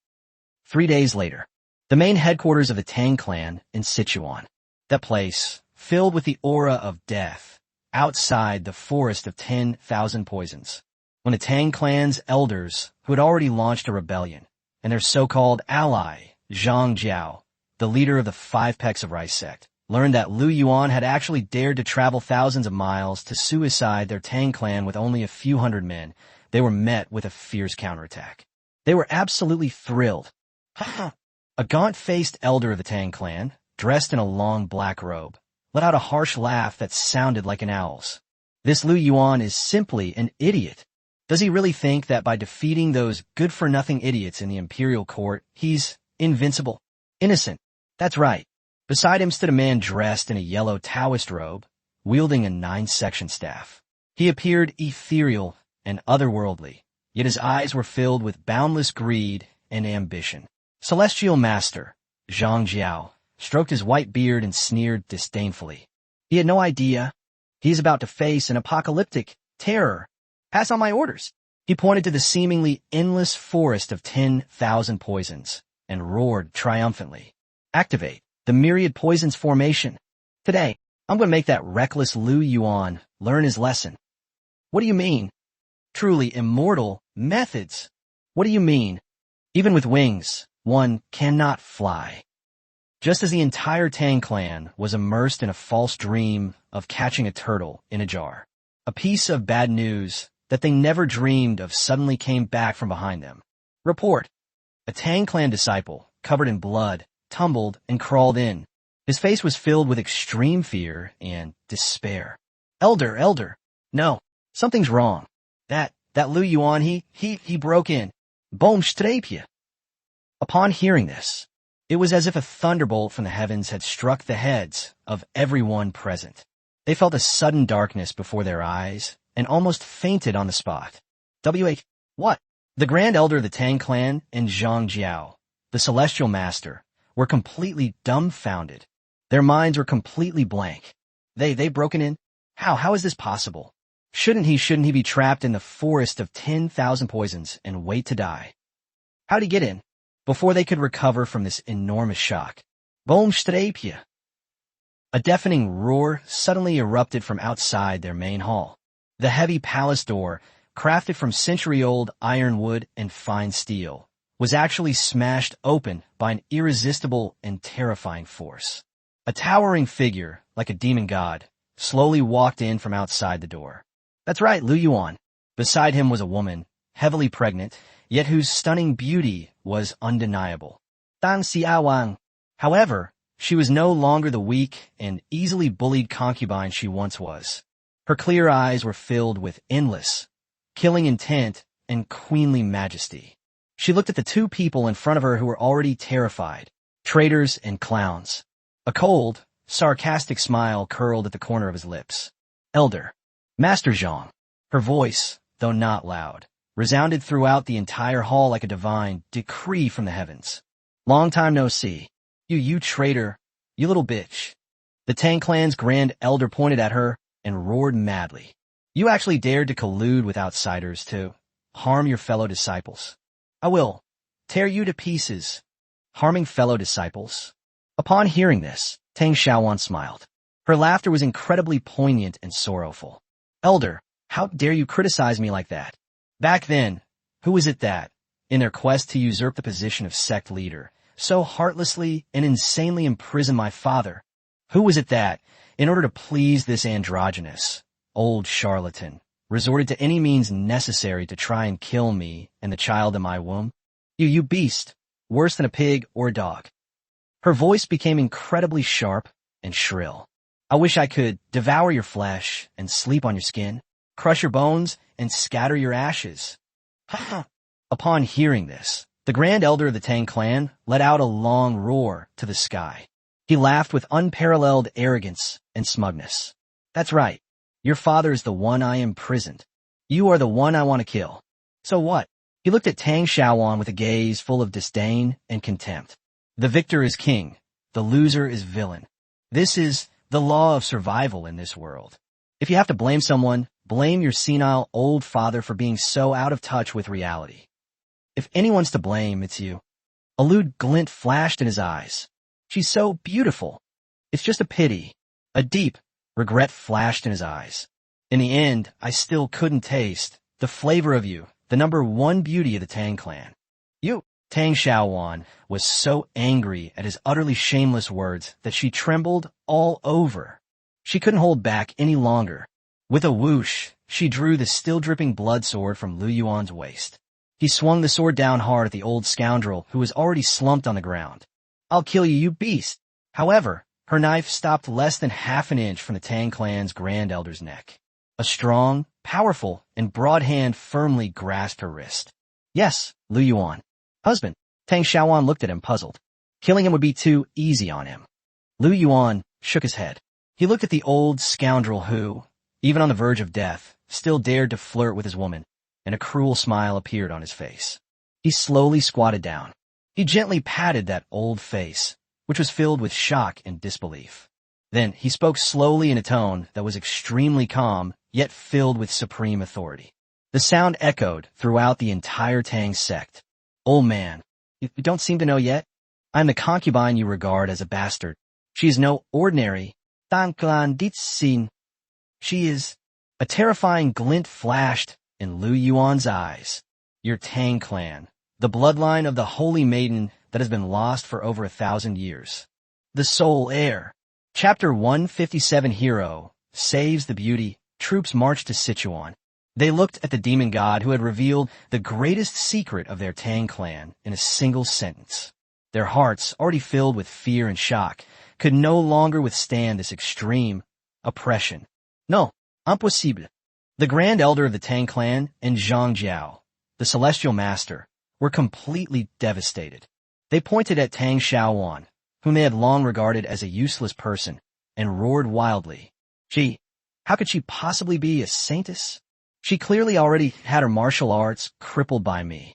3 days later, the main headquarters of the Tang clan in Sichuan. That place, filled with the aura of death, outside the forest of 10,000 poisons. When the Tang clan's elders, who had already launched a rebellion, and their so-called ally, Zhang Jiao, the leader of the Five Pecks of Rice sect, learned that Lu Yuan had actually dared to travel thousands of miles to suicide their Tang clan with only a few hundred men, they were met with a fierce counterattack. They were absolutely thrilled. A gaunt-faced elder of the Tang clan, dressed in a long black robe, let out a harsh laugh that sounded like an owl's. This Lu Yuan is simply an idiot. Does he really think that by defeating those good-for-nothing idiots in the imperial court, he's invincible? Innocent. That's right. Beside him stood a man dressed in a yellow Taoist robe, wielding a 9-section staff. He appeared ethereal and otherworldly, yet his eyes were filled with boundless greed and ambition. Celestial Master, Zhang Jiao, stroked his white beard and sneered disdainfully. He had no idea. He is about to face an apocalyptic terror. Pass on my orders. He pointed to the seemingly endless forest of 10,000 poisons and roared triumphantly. Activate the myriad poisons formation. Today, I'm going to make that reckless Lu Yuan learn his lesson. What do you mean? Truly immortal methods. What do you mean? Even with wings, one cannot fly. Just as the entire Tang clan was immersed in a false dream of catching a turtle in a jar, a piece of bad news that they never dreamed of suddenly came back from behind them. Report. A Tang clan disciple, covered in blood, tumbled and crawled in. His face was filled with extreme fear and despair. Elder. No, something's wrong. That Lu Yuan, he broke in. Boom strapje. Upon hearing this, it was as if a thunderbolt from the heavens had struck the heads of everyone present. They felt a sudden darkness before their eyes and almost fainted on the spot. What? The Grand Elder of the Tang clan and Zhang Jiao, the Celestial Master, were completely dumbfounded. Their minds were completely blank. They've broken in? How is this possible? Shouldn't he be trapped in the forest of 10,000 poisons and wait to die? How'd he get in? Before they could recover from this enormous shock. Boom strapje. A deafening roar suddenly erupted from outside their main hall. The heavy palace door, crafted from century-old ironwood and fine steel, was actually smashed open by an irresistible and terrifying force. A towering figure, like a demon god, slowly walked in from outside the door. That's right, Lu Yuan. Beside him was a woman, heavily pregnant, yet whose stunning beauty was undeniable. Dang Xiaowang. However, she was no longer the weak and easily bullied concubine she once was. Her clear eyes were filled with endless, killing intent and queenly majesty. She looked at the two people in front of her who were already terrified, traitors and clowns. A cold, sarcastic smile curled at the corner of his lips. Elder. Master Zhang. Her voice, though not loud, resounded throughout the entire hall like a divine decree from the heavens. Long time no see. You traitor, you little bitch. The Tang clan's Grand Elder pointed at her and roared madly. You actually dared to collude with outsiders to harm your fellow disciples. I will tear you to pieces. Harming fellow disciples? Upon hearing this, Tang Xiaowan smiled. Her laughter was incredibly poignant and sorrowful. Elder, how dare you criticize me like that? Back then, who was it that, in their quest to usurp the position of sect leader, so heartlessly and insanely imprisoned my father? Who was it that, in order to please this androgynous, old charlatan, resorted to any means necessary to try and kill me and the child in my womb? You beast, worse than a pig or a dog. Her voice became incredibly sharp and shrill. I wish I could devour your flesh and sleep on your skin, crush your bones and scatter your ashes. Upon hearing this, the Grand Elder of the Tang clan let out a long roar to the sky. He laughed with unparalleled arrogance and smugness. That's right. Your father is the one I imprisoned. You are the one I want to kill. So what? He looked at Tang Xiaowan with a gaze full of disdain and contempt. The victor is king. The loser is villain. This is the law of survival in this world. If you have to blame someone, blame your senile old father for being so out of touch with reality. If anyone's to blame, it's you. A lewd glint flashed in his eyes. She's so beautiful. It's just a pity. A deep regret flashed in his eyes. In the end, I still couldn't taste the flavor of you, the number one beauty of the Tang clan. You. Tang Xiaowan was so angry at his utterly shameless words that she trembled all over. She couldn't hold back any longer. With a whoosh, she drew the still-dripping blood sword from Lu Yuan's waist. He swung the sword down hard at the old scoundrel who was already slumped on the ground. I'll kill you, you beast! However, her knife stopped less than half an inch from the Tang clan's Grand Elder's neck. A strong, powerful, and broad hand firmly grasped her wrist. Yes, Lu Yuan. Husband. Tang Xiaowan looked at him puzzled. Killing him would be too easy on him. Lu Yuan shook his head. He looked at the old scoundrel who, even on the verge of death, still dared to flirt with his woman, and a cruel smile appeared on his face. He slowly squatted down. He gently patted that old face, which was filled with shock and disbelief. Then he spoke slowly in a tone that was extremely calm, yet filled with supreme authority. The sound echoed throughout the entire Tang sect. "Old man, you don't seem to know yet? I am the concubine you regard as a bastard. She is no ordinary dumbfounded. She is—" A terrifying glint flashed in Lu Yuan's eyes. "Your Tang clan, the bloodline of the holy maiden that has been lost for over 1,000 years. The sole heir." Chapter 157 Hero saves the beauty. Troops marched to Sichuan. They looked at the demon god who had revealed the greatest secret of their Tang clan in a single sentence. Their hearts, already filled with fear and shock, could no longer withstand this extreme oppression. "No, impossible." The Grand Elder of the Tang clan and Zhang Jiao, the Celestial Master, were completely devastated. They pointed at Tang Xiaowan, whom they had long regarded as a useless person, and roared wildly. How could she possibly be a saintess? She clearly already had her martial arts crippled by me.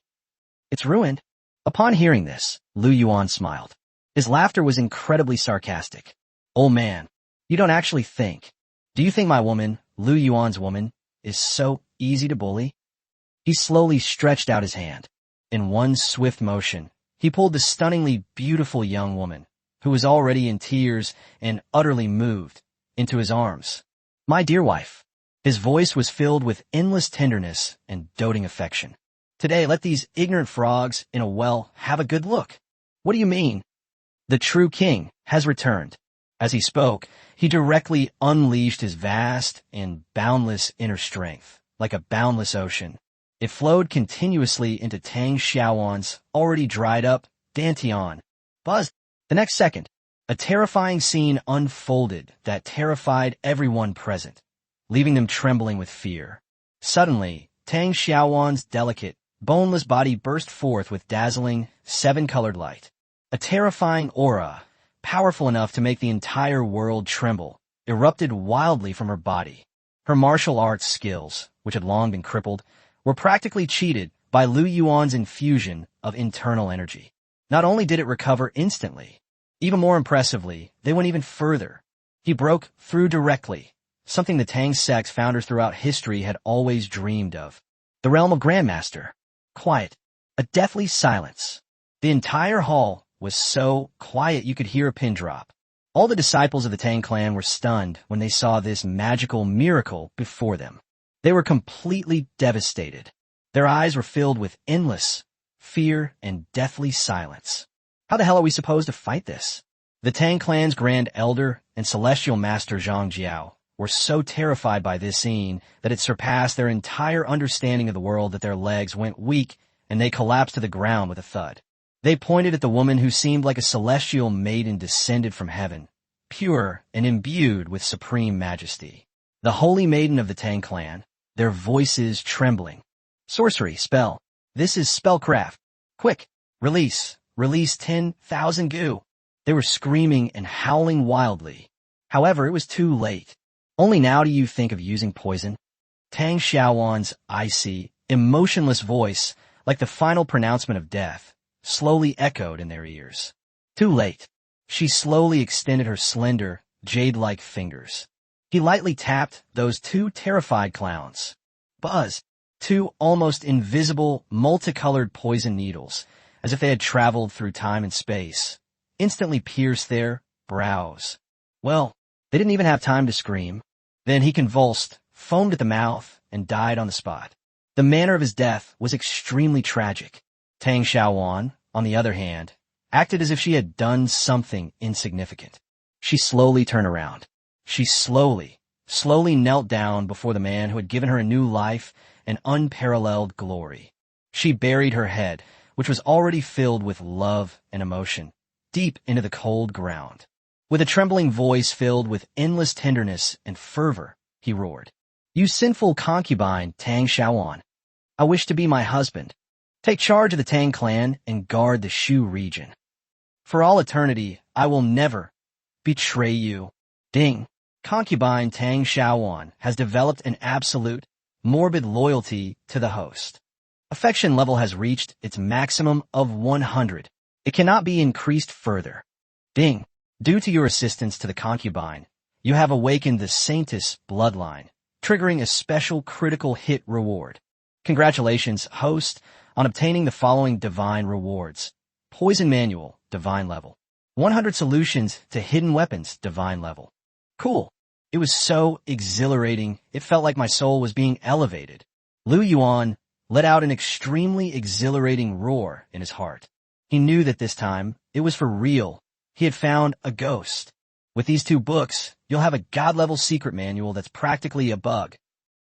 It's ruined. Upon hearing this, Lu Yuan smiled. His laughter was incredibly sarcastic. "Old man, you don't actually think. Do you think my woman, Lu Yuan's woman, is so easy to bully?" He slowly stretched out his hand. In one swift motion, he pulled the stunningly beautiful young woman, who was already in tears and utterly moved, into his arms. "My dear wife." His voice was filled with endless tenderness and doting affection. "Today let these ignorant frogs in a well have a good look." "What do you mean?" "The true king has returned." As he spoke, he directly unleashed his vast and boundless inner strength, like a boundless ocean. It flowed continuously into Tang Xiaowan's already dried up dantian. Buzz! The next second, a terrifying scene unfolded that terrified everyone present, leaving them trembling with fear. Suddenly, Tang Xiaowan's delicate, boneless body burst forth with dazzling, seven-colored light. A terrifying aura, powerful enough to make the entire world tremble, erupted wildly from her body. Her martial arts skills, which had long been crippled, were practically cheated by Lu Yuan's infusion of internal energy. Not only did it recover instantly, even more impressively, they went even further. He broke through directly, something the Tang sect's founders throughout history had always dreamed of. The realm of Grandmaster. Quiet. A deathly silence. The entire hall was so quiet you could hear a pin drop. All the disciples of the Tang clan were stunned when they saw this magical miracle before them. They were completely devastated. Their eyes were filled with endless fear and deathly silence. How the hell are we supposed to fight this? The Tang clan's Grand Elder and Celestial Master Zhang Jiao were so terrified by this scene that it surpassed their entire understanding of the world that their legs went weak and they collapsed to the ground with a thud. They pointed at the woman who seemed like a celestial maiden descended from heaven, pure and imbued with supreme majesty. The holy maiden of the Tang clan, their voices trembling. "Sorcery, spell. This is spellcraft. Quick, release 10,000 goo." They were screaming and howling wildly. However, it was too late. Only now do you think of using poison? Tang Xiaowan's icy, emotionless voice, like the final pronouncement of death, slowly echoed in their ears. Too late. She slowly extended her slender, jade-like fingers. He lightly tapped those two terrified clowns. Buzz! Two almost invisible, multicolored poison needles, as if they had traveled through time and space, instantly pierced their brows. Well, they didn't even have time to scream. Then he convulsed, foamed at the mouth, and died on the spot. The manner of his death was extremely tragic. Tang Xiaowan, on the other hand, acted as if she had done something insignificant. She slowly turned around. She slowly knelt down before the man who had given her a new life and unparalleled glory. She buried her head, which was already filled with love and emotion, deep into the cold ground. With a trembling voice filled with endless tenderness and fervor, he roared, "You sinful concubine, Tang Xiaowan. I wish to be my husband. Take charge of the Tang clan and guard the Shu region. For all eternity, I will never betray you." Ding! concubine Tang Xiaowan has developed an absolute, morbid loyalty to the host. Affection level has reached its maximum of 100. It cannot be increased further. Ding! Due to your assistance to the concubine, you have awakened the Saintess bloodline, triggering a special critical hit reward. Congratulations, host, on obtaining the following divine rewards. Poison Manual, divine level. 100 solutions to hidden weapons, divine level. Cool. It was so exhilarating, it felt like my soul was being elevated. Lu Yuan let out an extremely exhilarating roar in his heart. He knew that this time, it was for real. He had found a ghost. With these 2 books, you'll have a god-level secret manual that's practically a bug.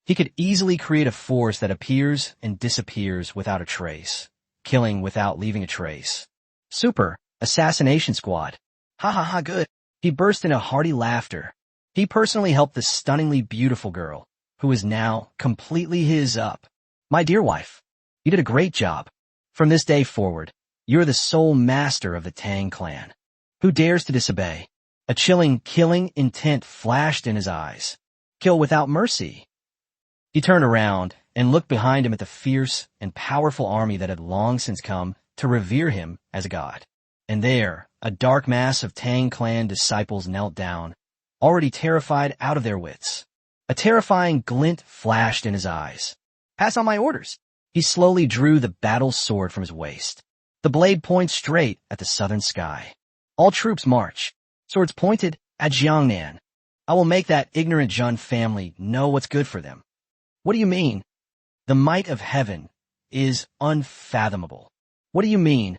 He could easily create a force that appears and disappears without a trace, killing without leaving a trace. Super! Assassination Squad. Ha ha ha, good. He burst into hearty laughter. He personally helped the stunningly beautiful girl, who is now completely his up. My dear wife, you did a great job. From this day forward, you're the sole master of the Tang clan. Who dares to disobey? A chilling, killing intent flashed in his eyes. Kill without mercy. He turned around and looked behind him at the fierce and powerful army that had long since come to revere him as a god. And there, a dark mass of Tang clan disciples knelt down, already terrified out of their wits. A terrifying glint flashed in his eyes. Pass on my orders. He slowly drew the battle sword from his waist. The blade points straight at the southern sky. All troops march. Swords pointed at Jiangnan. I will make that ignorant Zhen family know what's good for them. What do you mean? The might of heaven is unfathomable. What do you mean?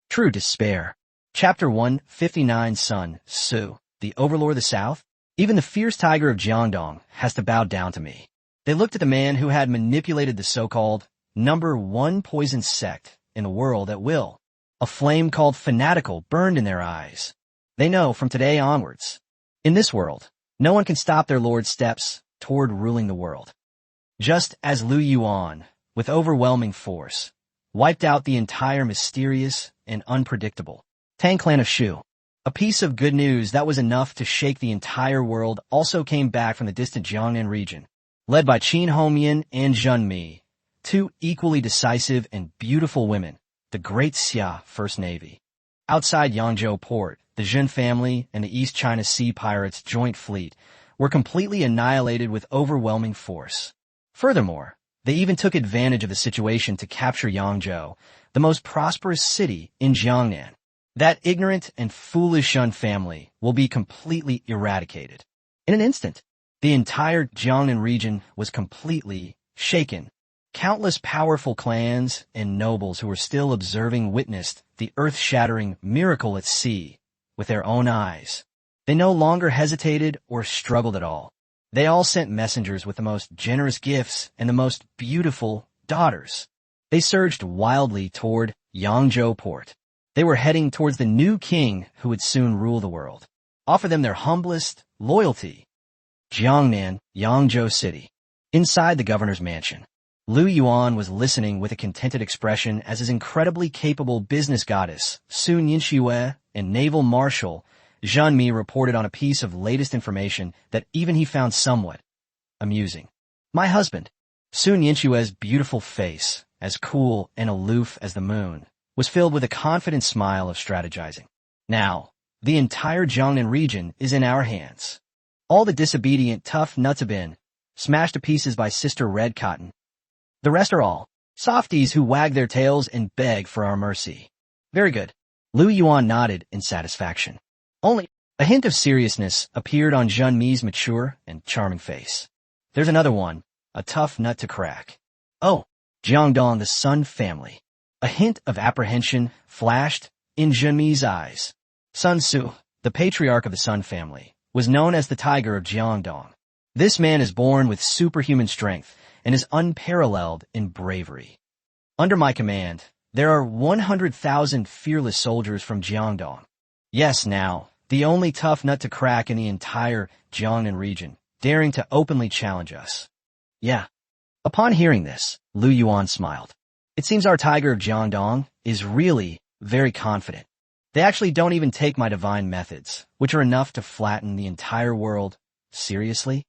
True despair. Chapter 159 Sun Tzu, the overlord of the south. Even the fierce tiger of Jiangdong has to bow down to me. They looked at the man who had manipulated the so-called number 1 poison sect in the world at will. A flame called fanatical burned in their eyes. They know from today onwards, in this world, no one can stop their lord's steps toward ruling the world. Just as Lu Yuan, with overwhelming force, wiped out the entire mysterious and unpredictable Tang clan of Shu. A piece of good news that was enough to shake the entire world also came back from the distant Jiangnan region, led by Qin Hongyan and Zhen Mi, 2 equally decisive and beautiful women, the Great Xia First Navy. Outside Yangzhou port, the Zhen family and the East China Sea Pirates joint fleet were completely annihilated with overwhelming force. Furthermore, they even took advantage of the situation to capture Yangzhou, the most prosperous city in Jiangnan. That ignorant and foolish Zhen family will be completely eradicated. In an instant, the entire Jiangnan region was completely shaken. Countless powerful clans and nobles who were still observing witnessed the earth-shattering miracle at sea with their own eyes. They no longer hesitated or struggled at all. They all sent messengers with the most generous gifts and the most beautiful daughters. They surged wildly toward Yangzhou port. They were heading towards the new king who would soon rule the world. Offer them their humblest loyalty. Jiangnan, Yangzhou City. Inside the governor's mansion, Lu Yuan was listening with a contented expression as his incredibly capable business goddess, Sun Yinxue, and naval marshal, Zhen Mi reported on a piece of latest information that even he found somewhat amusing. My husband, Sun Yinxue's beautiful face, as cool and aloof as the moon, was filled with a confident smile of strategizing. Now, the entire Jiangnan region is in our hands. All the disobedient tough nuts have been smashed to pieces by Sister Red Cotton. The rest are all softies who wag their tails and beg for our mercy. Very good. Lu Yuan nodded in satisfaction. Only a hint of seriousness appeared on Zhen Mi's mature and charming face. There's another one, a tough nut to crack. Oh, Jiangdong the Sun family. A hint of apprehension flashed in Zhen Mi's eyes. Sun Tzu, the patriarch of the Sun family, was known as the Tiger of Jiangdong. This man is born with superhuman strength and is unparalleled in bravery. Under my command, there are 100,000 fearless soldiers from Jiangdong. Yes, now, the only tough nut to crack in the entire Jiangnan region, daring to openly challenge us. Yeah. Upon hearing this, Lu Yuan smiled. It seems our Tiger of Jiangdong is really very confident. They actually don't even take my divine methods, which are enough to flatten the entire world Seriously?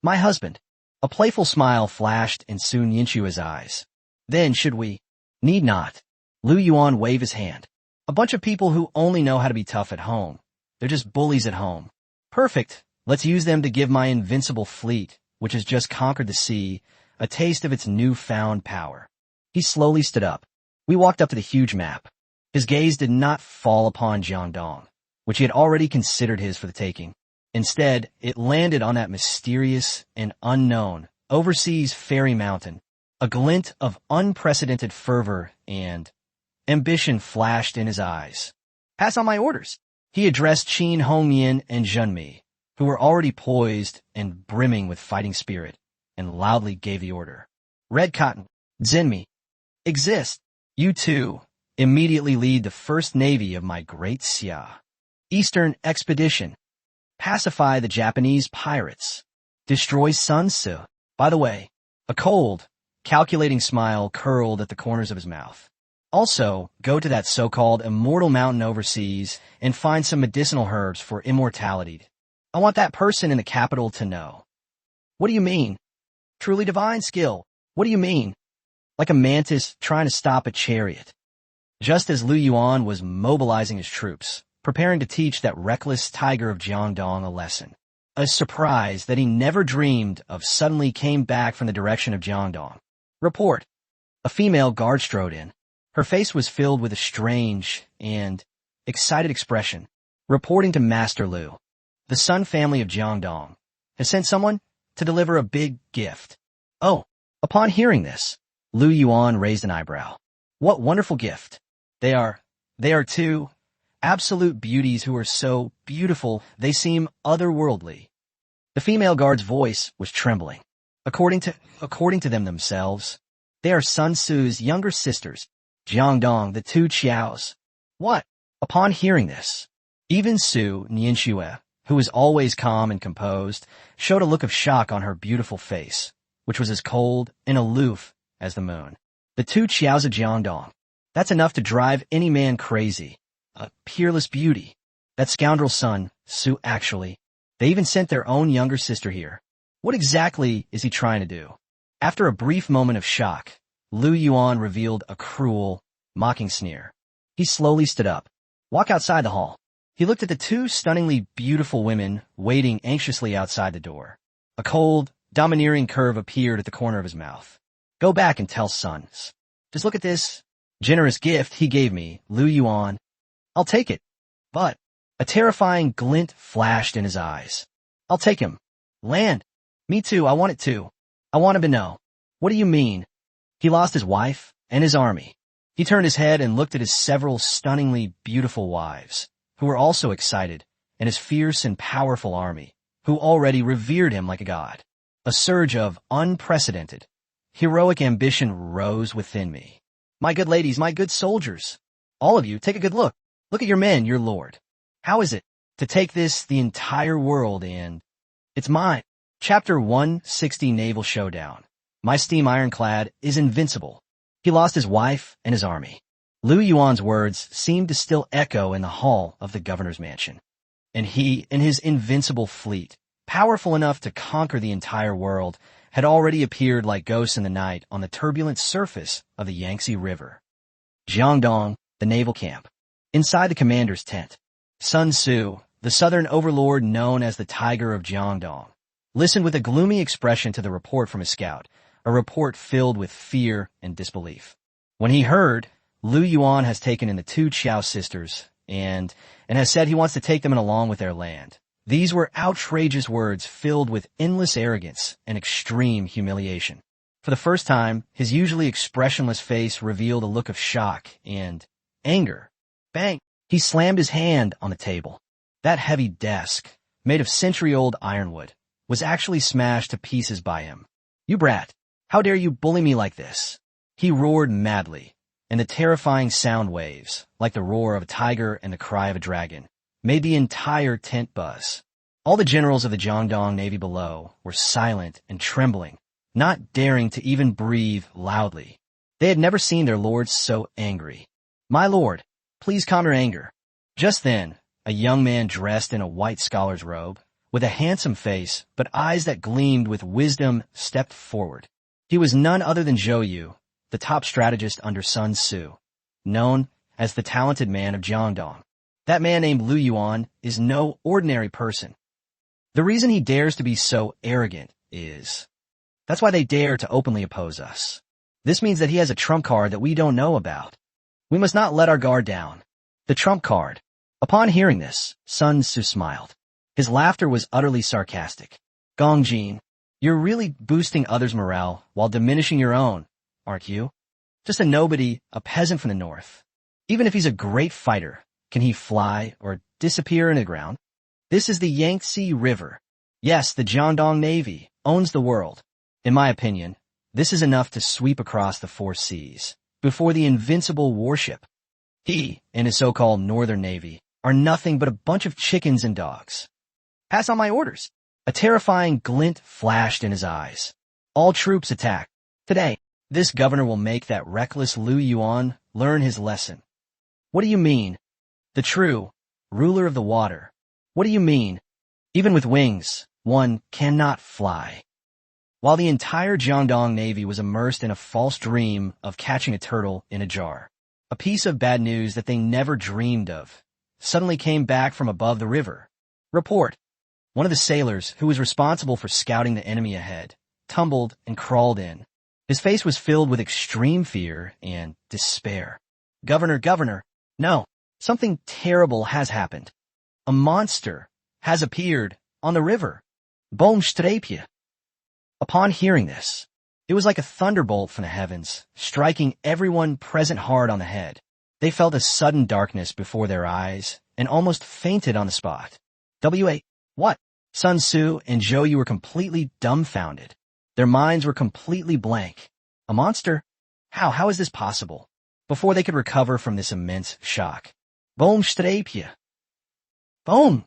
My husband. A playful smile flashed in Su Ninshua's eyes. Then should we? Need not. Lu Yuan waved his hand. A bunch of people who only know how to be tough at home. They're just bullies at home. Perfect. Let's use them to give my invincible fleet, which has just conquered the sea, a taste of its newfound power. He slowly stood up. We walked up to the huge map. His gaze did not fall upon Jiangdong, which he had already considered his for the taking. Instead, it landed on that mysterious and unknown overseas fairy mountain. A glint of unprecedented fervor and ambition flashed in his eyes. Pass on my orders. He addressed Qin Hongyan and Zhenmi, who were already poised and brimming with fighting spirit, and loudly gave the order. Red Cotton, Zhenmi, exist. You two immediately lead the first navy of my great Xia. Eastern expedition. Pacify the Japanese pirates. Destroy Sun Tzu. By the way, a cold, calculating smile curled at the corners of his mouth. Also, go to that so-called immortal mountain overseas and find some medicinal herbs for immortality. I want that person in the capital to know. What do you mean? Truly divine skill. What do you mean? Like a mantis trying to stop a chariot. Just as Lu Yuan was mobilizing his troops, preparing to teach that reckless tiger of Jiangdong a lesson, a surprise that he never dreamed of suddenly came back from the direction of Jiangdong. Report. A female guard strode in. Her face was filled with a strange and excited expression. Reporting to Master Lu, the Sun family of Jiangdong has sent someone to deliver a big gift. Oh, upon hearing this, Lu Yuan raised an eyebrow. What wonderful gift. They are two absolute beauties who are so beautiful they seem otherworldly. The female guard's voice was trembling. According to them themselves, they are Sun Tzu's younger sisters, Jiangdong, the two Qiaos. What? Upon hearing this, even Su Nianxue, who was always calm and composed, showed a look of shock on her beautiful face, which was as cold and aloof as the moon. The two Qiaos of Jiangdong. That's enough to drive any man crazy. A peerless beauty. That scoundrel's son, Su, actually. They even sent their own younger sister here. What exactly is he trying to do? After a brief moment of shock, Lu Yuan revealed a cruel, mocking sneer. He slowly stood up. Walk outside the hall. He looked at the two stunningly beautiful women waiting anxiously outside the door. A cold, domineering curve appeared at the corner of his mouth. Go back and tell Sons. Just look at this generous gift he gave me, Lu Yuan. I'll take it. But a terrifying glint flashed in his eyes. I'll take him. Land. Me too, I want it too. I want him to know. What do you mean? He lost his wife and his army. He turned his head and looked at his several stunningly beautiful wives, who were also excited, and his fierce and powerful army, who already revered him like a god. A surge of unprecedented, heroic ambition rose within me. My good ladies, my good soldiers, all of you, take a good look. Look at your men, your lord. How is it to take the entire world, and it's mine? Chapter 160 Naval Showdown. My steam ironclad is invincible. He lost his wife and his army. Lu Yuan's words seemed to still echo in the hall of the governor's mansion. And he and his invincible fleet, powerful enough to conquer the entire world, had already appeared like ghosts in the night on the turbulent surface of the Yangtze River. Jiangdong, the naval camp. Inside the commander's tent, Sun Tzu, the southern overlord known as the Tiger of Jiangdong, listened with a gloomy expression to the report from his scout, a report filled with fear and disbelief. When he heard, Lu Yuan has taken in the two Qiao sisters and has said he wants to take them in along with their land. These were outrageous words filled with endless arrogance and extreme humiliation. For the first time, his usually expressionless face revealed a look of shock and anger. Bang! He slammed his hand on the table. That heavy desk, made of century-old ironwood, was actually smashed to pieces by him. You brat! How dare you bully me like this? He roared madly, and the terrifying sound waves, like the roar of a tiger and the cry of a dragon, made the entire tent buzz. All the generals of the Jiangdong Navy below were silent and trembling, not daring to even breathe loudly. They had never seen their lords so angry. My lord, please calm your anger. Just then, a young man dressed in a white scholar's robe, with a handsome face but eyes that gleamed with wisdom, stepped forward. He was none other than Zhou Yu, the top strategist under Sun Tzu, known as the talented man of Jiangdong. That man named Lu Yuan is no ordinary person. The reason he dares to be so arrogant is that's why they dare to openly oppose us. This means that he has a trump card that we don't know about. We must not let our guard down. The trump card. Upon hearing this, Sun Tzu smiled. His laughter was utterly sarcastic. Gongjin, you're really boosting others' morale while diminishing your own, aren't you? Just a nobody, a peasant from the north. Even if he's a great fighter, can he fly or disappear in the ground? This is the Yangtze River. Yes, the Jiangdong Navy owns the world. In my opinion, this is enough to sweep across the 4 seas before the invincible warship. He and his so-called Northern Navy are nothing but a bunch of chickens and dogs. Pass on my orders. A terrifying glint flashed in his eyes. All troops attack. Today, this governor will make that reckless Lu Yuan learn his lesson. What do you mean? The true ruler of the water. What do you mean? Even with wings, one cannot fly. While the entire Jiangdong Navy was immersed in a false dream of catching a turtle in a jar, a piece of bad news that they never dreamed of suddenly came back from above the river. Report. One of the sailors, who was responsible for scouting the enemy ahead, tumbled and crawled in. His face was filled with extreme fear and despair. Governor, no, something terrible has happened. A monster has appeared on the river. Boomstrapje. Upon hearing this, it was like a thunderbolt from the heavens, striking everyone present hard on the head. They felt a sudden darkness before their eyes and almost fainted on the spot. What? Sun Tzu and Zhou Yu were completely dumbfounded. Their minds were completely blank. A monster? How is this possible? Before they could recover from this immense shock. Boomstrapje. Boom!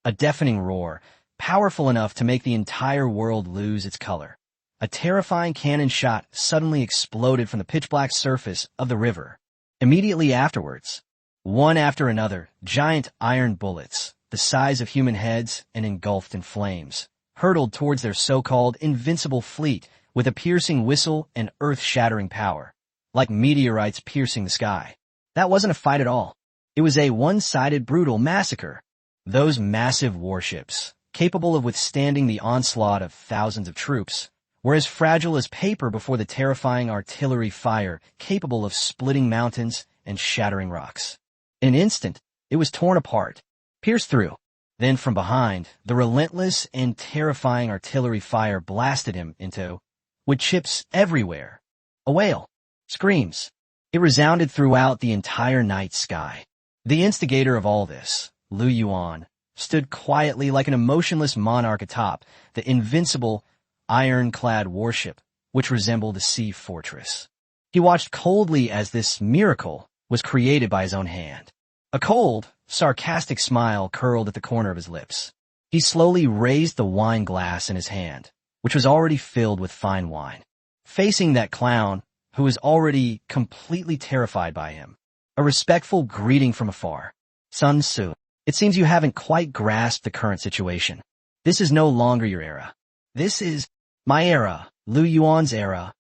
A deafening roar, powerful enough to make the entire world lose its color. A terrifying cannon shot suddenly exploded from the pitch-black surface of the river. Immediately afterwards, one after another, giant iron bullets, the size of human heads and engulfed in flames, hurtled towards their so-called invincible fleet with a piercing whistle and earth-shattering power, like meteorites piercing the sky. That wasn't a fight at all. It was a one-sided brutal massacre. Those massive warships, capable of withstanding the onslaught of thousands of troops, were as fragile as paper before the terrifying artillery fire capable of splitting mountains and shattering rocks. In an instant, it was torn apart, pierced through. Then from behind, the relentless and terrifying artillery fire blasted him into, with chips everywhere. A wail. Screams. It resounded throughout the entire night sky. The instigator of all this, Lu Yuan, stood quietly like an emotionless monarch atop the invincible, iron-clad warship, which resembled a sea fortress. He watched coldly as this miracle was created by his own hand. A cold, sarcastic smile curled at the corner of his lips. He slowly raised the wine glass in his hand, which was already filled with fine wine, facing that clown who was already completely terrified by him. A respectful greeting from afar. Sun Tzu, it seems you haven't quite grasped the current situation. This is no longer your era. This is my era, Lu Yuan's era.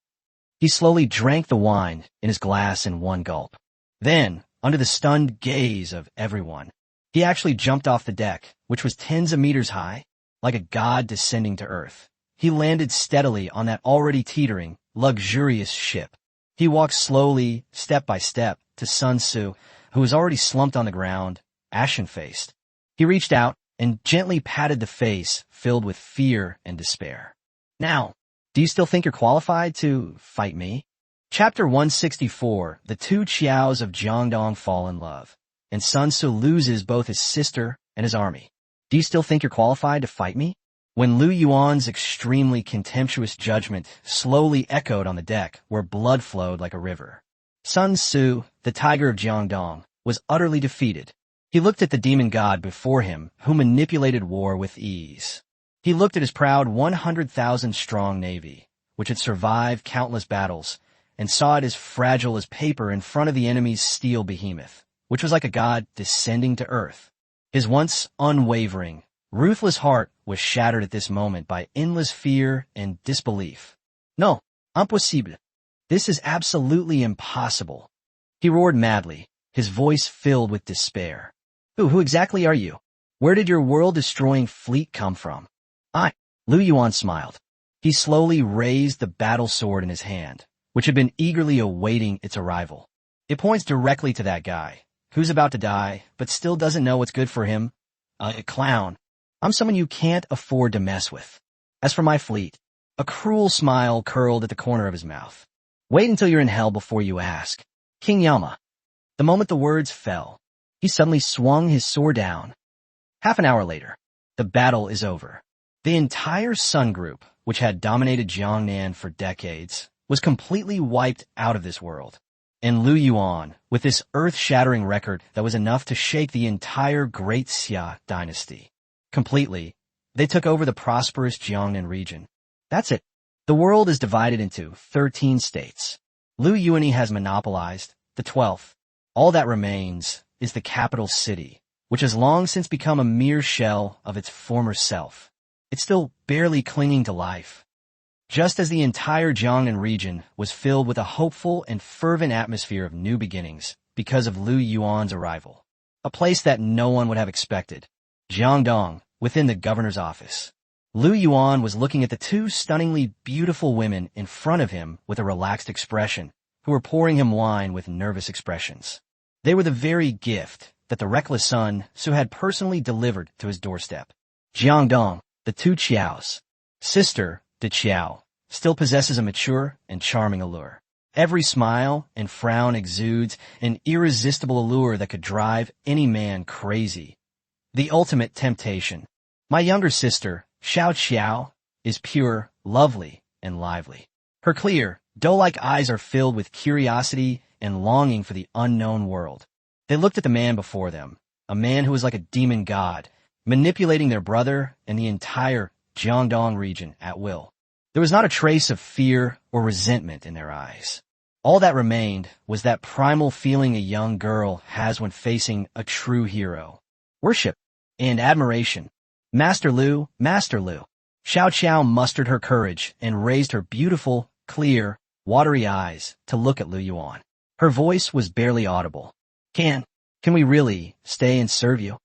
He slowly drank the wine in his glass in one gulp. Then, under the stunned gaze of everyone, he actually jumped off the deck, which was tens of meters high, like a god descending to earth. He landed steadily on that already teetering, luxurious ship. He walked slowly, step by step, to Sun Tzu, who was already slumped on the ground, ashen-faced. He reached out and gently patted the face filled with fear and despair. Now, do you still think you're qualified to fight me? Chapter 164, The Two Qiaos of Jiangdong Fall in Love, and Sun Tzu loses both his sister and his army. Do you still think you're qualified to fight me? When Lu Yuan's extremely contemptuous judgment slowly echoed on the deck where blood flowed like a river, Sun Tzu, the tiger of Jiangdong, was utterly defeated. He looked at the demon god before him, who manipulated war with ease. He looked at his proud 100,000-strong navy, which had survived countless battles, and saw it as fragile as paper in front of the enemy's steel behemoth, which was like a god descending to earth. His once unwavering, ruthless heart was shattered at this moment by endless fear and disbelief. No, impossible. This is absolutely impossible. He roared madly, his voice filled with despair. Who exactly are you? Where did your world-destroying fleet come from? Lu Yuan smiled. He slowly raised the battle sword in his hand, which had been eagerly awaiting its arrival. It points directly to that guy, who's about to die, but still doesn't know what's good for him. A clown. I'm someone you can't afford to mess with. As for my fleet, a cruel smile curled at the corner of his mouth. Wait until you're in hell before you ask. King Yama. The moment the words fell, he suddenly swung his sword down. Half an hour later, the battle is over. The entire Sun Group, which had dominated Jiangnan for decades, was completely wiped out of this world. And Lu Yuan, with this earth-shattering record that was enough to shake the entire Great Xia dynasty. Completely, they took over the prosperous Jiangnan region. That's it. The world is divided into 13 states. Lu Yuan has monopolized the 12th. All that remains is the capital city, which has long since become a mere shell of its former self. It's still barely clinging to life. Just as the entire Jiangnan region was filled with a hopeful and fervent atmosphere of new beginnings because of Lu Yuan's arrival. A place that no one would have expected. Jiangdong, within the governor's office. Lu Yuan was looking at the two stunningly beautiful women in front of him with a relaxed expression, who were pouring him wine with nervous expressions. They were the very gift that the reckless Sun Su had personally delivered to his doorstep. Jiangdong, the two Qiaos. Sister, De Qiao, still possesses a mature and charming allure. Every smile and frown exudes an irresistible allure that could drive any man crazy. The ultimate temptation. My younger sister, Xiao Qiao, is pure, lovely, and lively. Her clear, doe-like eyes are filled with curiosity and longing for the unknown world. They looked at the man before them, a man who was like a demon god, manipulating their brother and the entire Jiangdong region at will. There was not a trace of fear or resentment in their eyes. All that remained was that primal feeling a young girl has when facing a true hero. Worship and admiration. Master Lu, Master Lu. Xiao Qiao mustered her courage and raised her beautiful, clear, watery eyes to look at Lu Yuan. Her voice was barely audible. Can we really stay and serve you?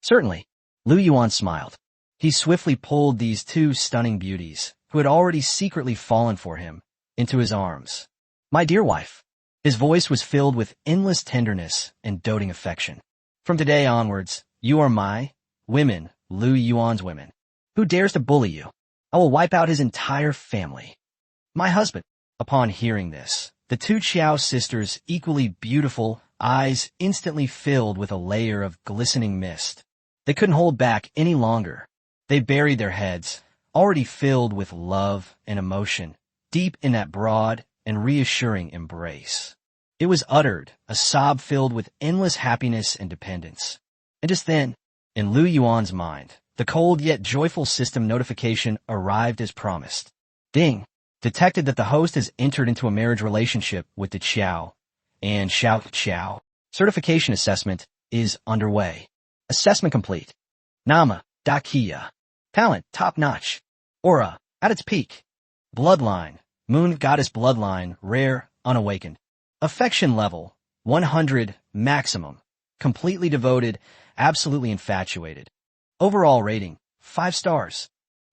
Certainly. Lu Yuan smiled. He swiftly pulled these two stunning beauties, who had already secretly fallen for him, into his arms. My dear wife. His voice was filled with endless tenderness and doting affection. From today onwards, you are my women, Lu Yuan's women. Who dares to bully you? I will wipe out his entire family. My husband. Upon hearing this, the two Qiao sisters' equally beautiful eyes instantly filled with a layer of glistening mist. They couldn't hold back any longer. They buried their heads, already filled with love and emotion, deep in that broad and reassuring embrace. It was uttered, a sob filled with endless happiness and dependence. And just then, in Lu Yuan's mind, the cold yet joyful system notification arrived as promised. Ding! Detected that the host has entered into a marriage relationship with the Qiao and Xiao Qiao. Certification assessment is underway. Assessment complete. Nama, Dakia. Talent, top-notch. Aura, at its peak. Bloodline, moon goddess bloodline, rare, unawakened. Affection level, 100, maximum. Completely devoted, absolutely infatuated. Overall rating, 5 stars.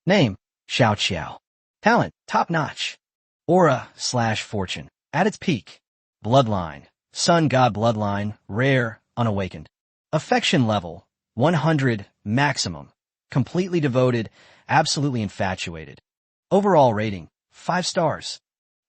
Name, Xiao Qiao. Talent, top-notch. Aura/fortune, at its peak. Bloodline, sun god bloodline, rare, unawakened. Affection level, 100, maximum. Completely devoted, absolutely infatuated. Overall rating, 5 stars.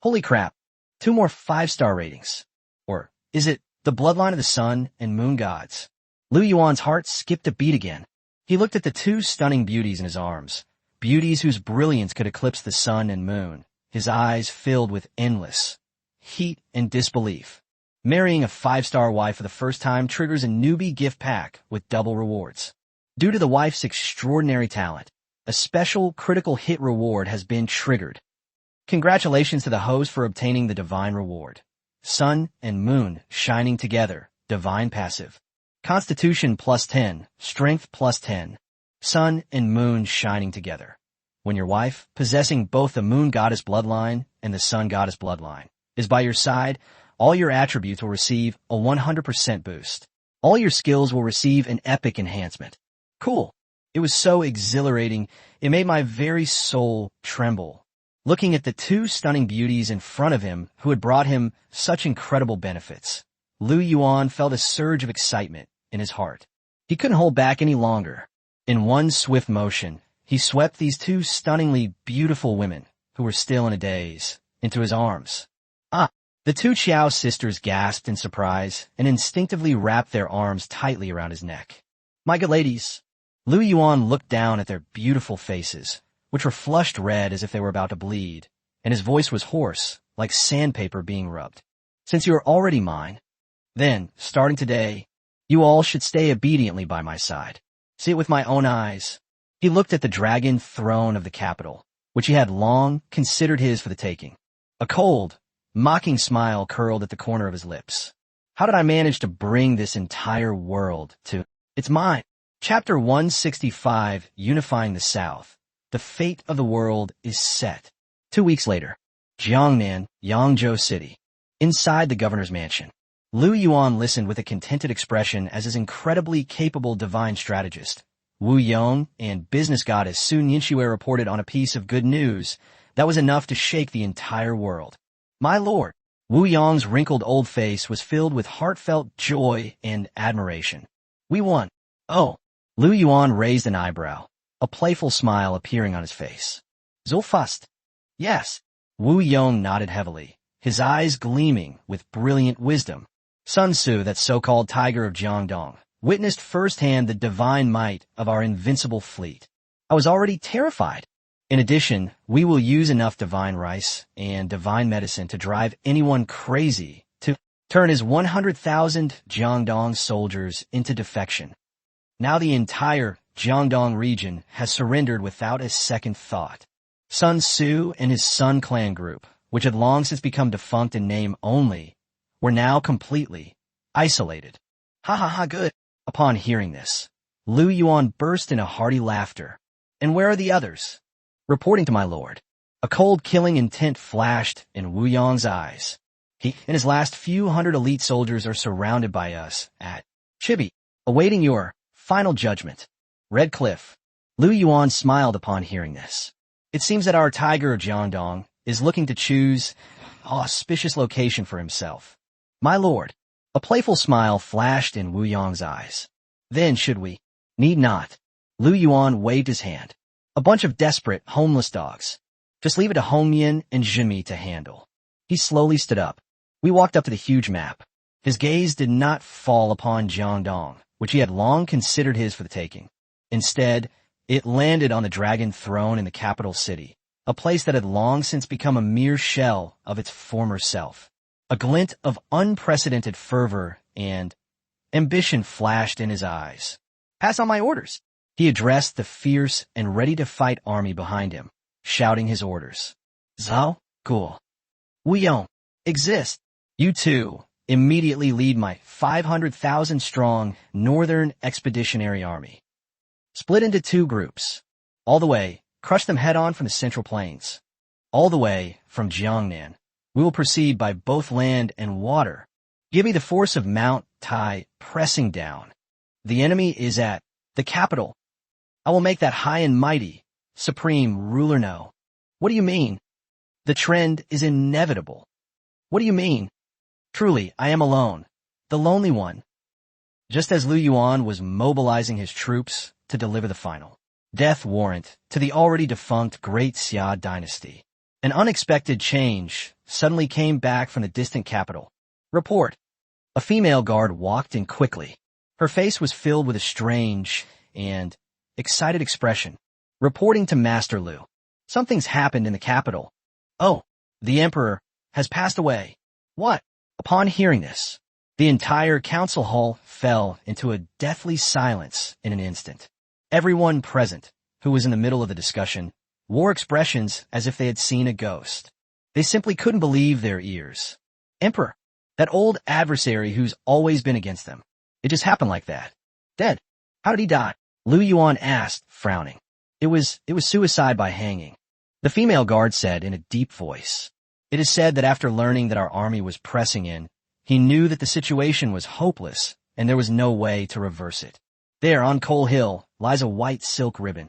Holy crap, 2 more 5-star ratings. Or is it the bloodline of the sun and moon gods? Lu Yuan's heart skipped a beat again. He looked at the two stunning beauties in his arms, beauties whose brilliance could eclipse the sun and moon, his eyes filled with endless heat and disbelief. Marrying a 5-star wife for the first time triggers a newbie gift pack with double rewards. Due to the wife's extraordinary talent, a special critical hit reward has been triggered. Congratulations to the host for obtaining the divine reward. Sun and moon shining together, divine passive. Constitution +10, strength +10. sun and moon shining together. When your wife, possessing both the moon goddess bloodline and the sun goddess bloodline, is by your side, all your attributes will receive a 100% boost. All your skills will receive an epic enhancement. Cool. It was so exhilarating, it made my very soul tremble. Looking at the two stunning beauties in front of him who had brought him such incredible benefits, Lu Yuan felt a surge of excitement in his heart. He couldn't hold back any longer. In one swift motion, he swept these two stunningly beautiful women, who were still in a daze, into his arms. Ah! The two Chiao sisters gasped in surprise and instinctively wrapped their arms tightly around his neck. My good ladies! Lu Yuan looked down at their beautiful faces, which were flushed red as if they were about to bleed, and his voice was hoarse, like sandpaper being rubbed. Since you are already mine, then, starting today, you all should stay obediently by my side. See it with my own eyes. He looked at the dragon throne of the capital, which he had long considered his for the taking. A cold, mocking smile curled at the corner of his lips. How did I manage to bring this entire world to... It's mine. Chapter 165, Unifying the South. The fate of the world is set. 2 weeks later, Jiangnan, Yangzhou City. Inside the governor's mansion, Lu Yuan listened with a contented expression as his incredibly capable divine strategist, Wu Yong, and business goddess Sun Yinxue reported on a piece of good news that was enough to shake the entire world. My lord, Wu Yong's wrinkled old face was filled with heartfelt joy and admiration. We won. Oh, Lu Yuan raised an eyebrow, a playful smile appearing on his face. So fast. Yes. Wu Yong nodded heavily, his eyes gleaming with brilliant wisdom. Sun Tzu, that so-called tiger of Jiangdong, witnessed firsthand the divine might of our invincible fleet. I was already terrified. In addition, we will use enough divine rice and divine medicine to drive anyone crazy to turn his 100,000 Jiangdong soldiers into defection. Now the entire Jiangdong region has surrendered without a second thought. Sun Tzu and his Sun clan group, which had long since become defunct in name only, were now completely isolated. Ha ha ha, good. Upon hearing this, Lu Yuan burst into hearty laughter. And where are the others? Reporting to my lord. A cold killing intent flashed in Wu Yong's eyes. He and his last few hundred elite soldiers are surrounded by us at Chibi, awaiting your final judgment. Red Cliff. Lu Yuan smiled upon hearing this. It seems that our tiger of Jiangdong is looking to choose an auspicious location for himself. My lord. A playful smile flashed in Wu Yong's eyes. Then should we? Need not. Lu Yuan waved his hand. A bunch of desperate, homeless dogs. Just leave it to Hong Yin and Zhimi to handle. He slowly stood up. We walked up to the huge map. His gaze did not fall upon Jiangdong, which he had long considered his for the taking. Instead, it landed on the dragon throne in the capital city, a place that had long since become a mere shell of its former self. A glint of unprecedented fervor and ambition flashed in his eyes. Pass on my orders. He addressed the fierce and ready-to-fight army behind him, shouting his orders. Zhao, Gul, Wu Yong, exist. You two immediately lead my 500,000-strong Northern Expeditionary Army. Split into 2 groups. All the way, crush them head-on from the Central Plains. All the way from Jiangnan. We will proceed by both land and water. Give me the force of Mount Tai pressing down. The enemy is at the capital. I will make that high and mighty, supreme ruler know. What do you mean? The trend is inevitable. What do you mean? Truly, I am alone, the lonely one. Just as Lu Yuan was mobilizing his troops to deliver the final death warrant to the already defunct Great Xia dynasty, an unexpected change suddenly came back from the distant capital. Report. A female guard walked in quickly. Her face was filled with a strange and excited expression. Reporting to Master Lu. Something's happened in the capital. Oh, the emperor has passed away. What? Upon hearing this, the entire council hall fell into a deathly silence in an instant. Everyone present, who was in the middle of the discussion, wore expressions as if they had seen a ghost. They simply couldn't believe their ears. Emperor, that old adversary who's always been against them. It just happened like that. Dead. How did he die? Lu Yuan asked, frowning. It was suicide by hanging. The female guard said in a deep voice. It is said that after learning that our army was pressing in, he knew that the situation was hopeless and there was no way to reverse it. There, on Coal Hill, lies a white silk ribbon.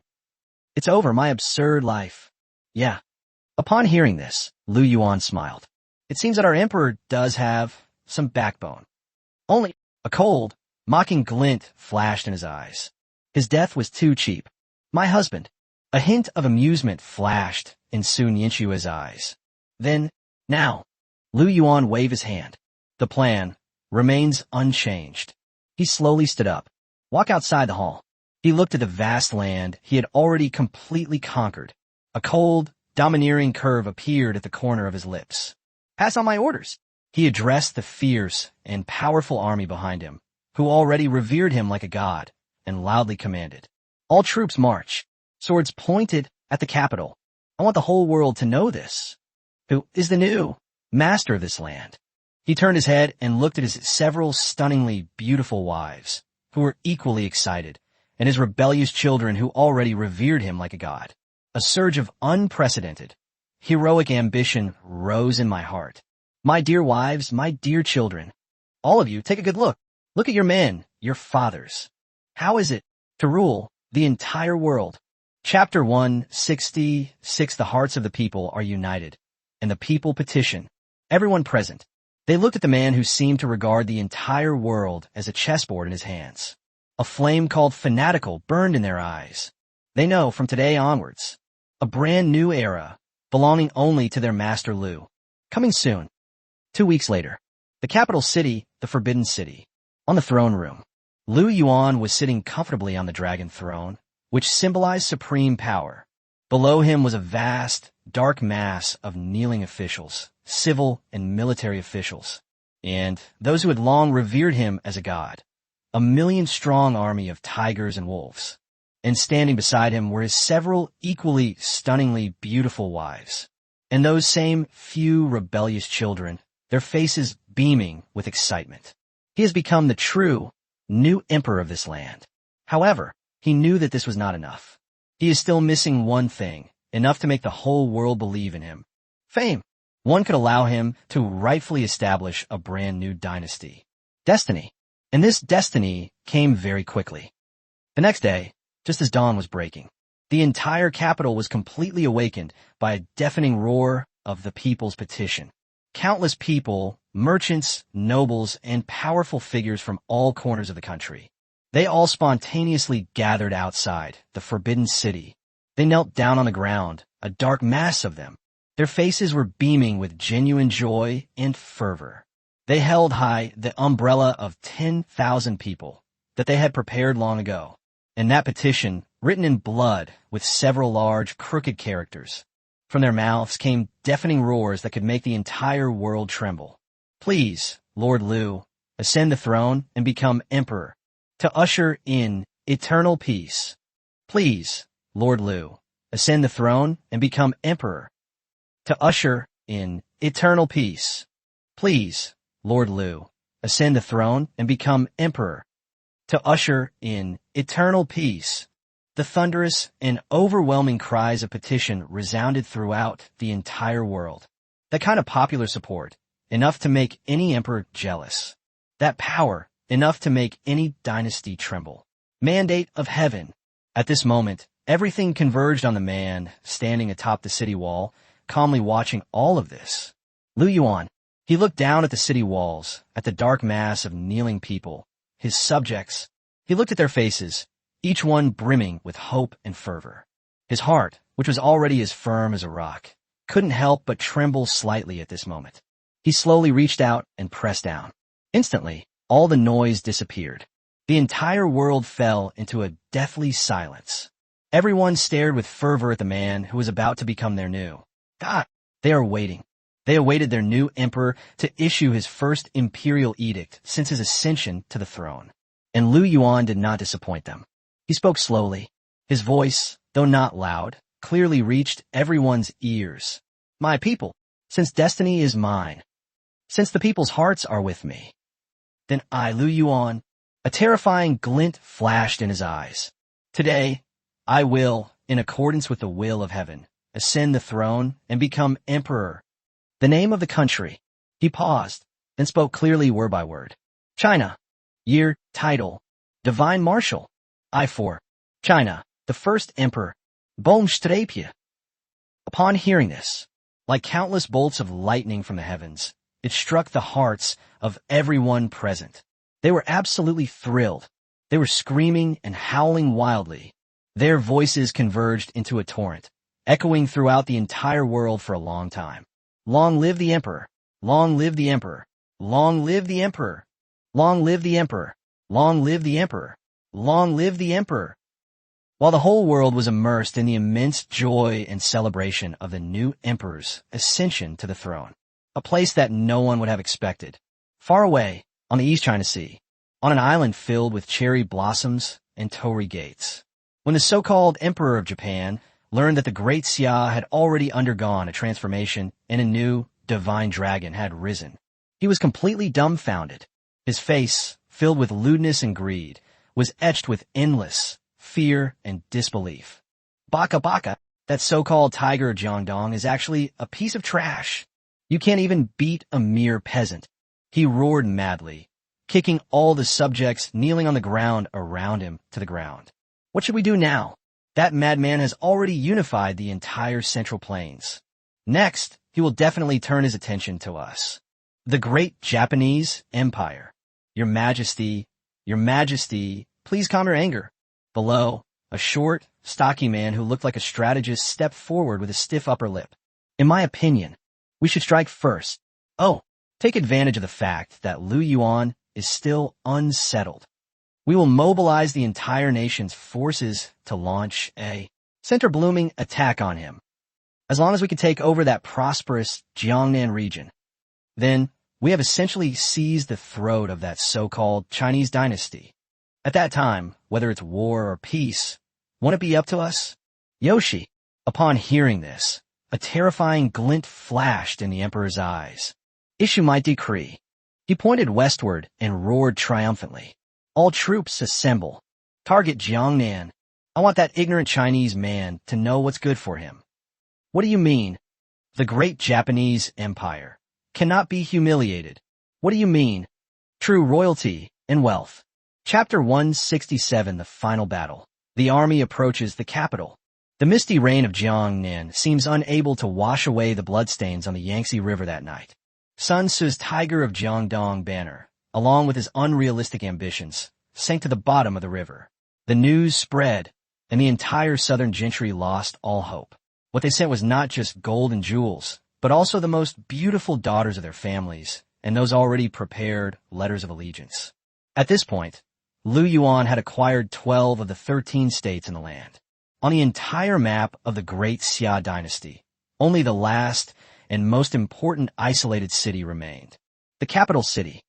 It's over, my absurd life. Yeah. Upon hearing this, Lu Yuan smiled. It seems that our emperor does have some backbone. Only a cold, mocking glint flashed in his eyes. His death was too cheap. My husband. A hint of amusement flashed in Sun Yinchua's eyes. Then, now, Lu Yuan waved his hand. The plan remains unchanged. He slowly stood up. Walk outside the hall. He looked at the vast land he had already completely conquered. A cold, domineering curve appeared at the corner of his lips. Pass on my orders. He addressed the fierce and powerful army behind him, who already revered him like a god, and loudly commanded. All troops march, swords pointed at the capital. I want the whole world to know this. Who is the new master of this land? He turned his head and looked at his several stunningly beautiful wives, who were equally excited, and his rebellious children who already revered him like a god. A surge of unprecedented, heroic ambition rose in my heart. My dear wives, my dear children, all of you, take a good look. Look at your men, your fathers. How is it to rule the entire world? Chapter 166. The hearts of the people are united, and the people petition. Everyone present. They looked at the man who seemed to regard the entire world as a chessboard in his hands. A flame called fanatical burned in their eyes. They know from today onwards, a brand new era, belonging only to their master Lu. Coming soon. 2 weeks later, the capital city, the Forbidden City. On the throne room, Lu Yuan was sitting comfortably on the dragon throne, which symbolized supreme power. Below him was a vast, dark mass of kneeling officials, civil and military officials, and those who had long revered him as a god. A million-strong army of tigers and wolves. And standing beside him were his several equally stunningly beautiful wives, and those same few rebellious children, their faces beaming with excitement. He has become the true, new emperor of this land. However, he knew that this was not enough. He is still missing one thing, enough to make the whole world believe in him. Fame. One could allow him to rightfully establish a brand new dynasty. Destiny. And this destiny came very quickly. The next day, just as dawn was breaking, the entire capital was completely awakened by a deafening roar of the people's petition. Countless people, merchants, nobles, and powerful figures from all corners of the country. They all spontaneously gathered outside the Forbidden City. They knelt down on the ground, a dark mass of them. Their faces were beaming with genuine joy and fervor. They held high the umbrella of 10,000 people that they had prepared long ago, and that petition, written in blood with several large, crooked characters. From their mouths came deafening roars that could make the entire world tremble. Please, Lord Lu, ascend the throne and become emperor, to usher in eternal peace. Please, Lord Lu, ascend the throne and become emperor, to usher in eternal peace. Please, Lord Lu, ascend the throne and become emperor, to usher in eternal peace. The thunderous and overwhelming cries of petition resounded throughout the entire world. That kind of popular support, enough to make any emperor jealous. That power, enough to make any dynasty tremble. Mandate of heaven. At this moment, everything converged on the man standing atop the city wall, calmly watching all of this. Lu Yuan. He looked down at the city walls, at the dark mass of kneeling people, his subjects. He looked at their faces, each one brimming with hope and fervor. His heart, which was already as firm as a rock, couldn't help but tremble slightly at this moment. He slowly reached out and pressed down. Instantly, all the noise disappeared. The entire world fell into a deathly silence. Everyone stared with fervor at the man who was about to become their new god. They are waiting. They awaited their new emperor to issue his first imperial edict since his ascension to the throne. And Lu Yuan did not disappoint them. He spoke slowly. His voice, though not loud, clearly reached everyone's ears. My people, since destiny is mine, since the people's hearts are with me, then I, Lu Yuan, a terrifying glint flashed in his eyes. Today, I will, in accordance with the will of heaven, ascend the throne and become emperor. The name of the country. He paused, then spoke clearly word by word. China. Year, title. Divine Marshal. I-4. China, the first emperor. Boomstrapje. Upon hearing this, like countless bolts of lightning from the heavens, it struck the hearts of everyone present. They were absolutely thrilled. They were screaming and howling wildly. Their voices converged into a torrent, echoing throughout the entire world for a long time. Long live the emperor! Long live the emperor! Long live the emperor! Long live the emperor! Long live the emperor! Long live the emperor! While the whole world was immersed in the immense joy and celebration of the new emperor's ascension to the throne, a place that no one would have expected, far away on the East China Sea, on an island filled with cherry blossoms and torii gates. When the so-called Emperor of Japan learned that the Great Xia had already undergone a transformation and a new divine dragon had risen, he was completely dumbfounded. His face, filled with lewdness and greed, was etched with endless fear and disbelief. Baka Baka, that so-called tiger of Jiangdong, is actually a piece of trash. You can't even beat a mere peasant. He roared madly, kicking all the subjects kneeling on the ground around him to the ground. What should we do now? That madman has already unified the entire Central Plains. Next, he will definitely turn his attention to us. The great Japanese Empire. Your Majesty, please calm your anger. Below, a short, stocky man who looked like a strategist stepped forward with a stiff upper lip. In my opinion, we should strike first. Oh, take advantage of the fact that Lu Yuan is still unsettled. We will mobilize the entire nation's forces to launch a center-blooming attack on him. As long as we can take over that prosperous Jiangnan region, then we have essentially seized the throat of that so-called Chinese dynasty. At that time, whether it's war or peace, won't it be up to us? Yoshi, upon hearing this, a terrifying glint flashed in the emperor's eyes. Issue my decree. He pointed westward and roared triumphantly. All troops assemble. Target Jiangnan. I want that ignorant Chinese man to know what's good for him. What do you mean? The great Japanese Empire cannot be humiliated. What do you mean? True royalty and wealth. Chapter 167, The Final Battle. The army approaches the capital. The misty rain of Jiangnan seems unable to wash away the bloodstains on the Yangtze River that night. Sun Tzu's Tiger of Jiangdong banner, along with his unrealistic ambitions, sank to the bottom of the river. The news spread, and the entire southern gentry lost all hope. What they sent was not just gold and jewels, but also the most beautiful daughters of their families, and those already prepared letters of allegiance. At this point, Lu Yuan had acquired 12 of the 13 states in the land. On the entire map of the Great Xia dynasty, only the last and most important isolated city remained. The capital city.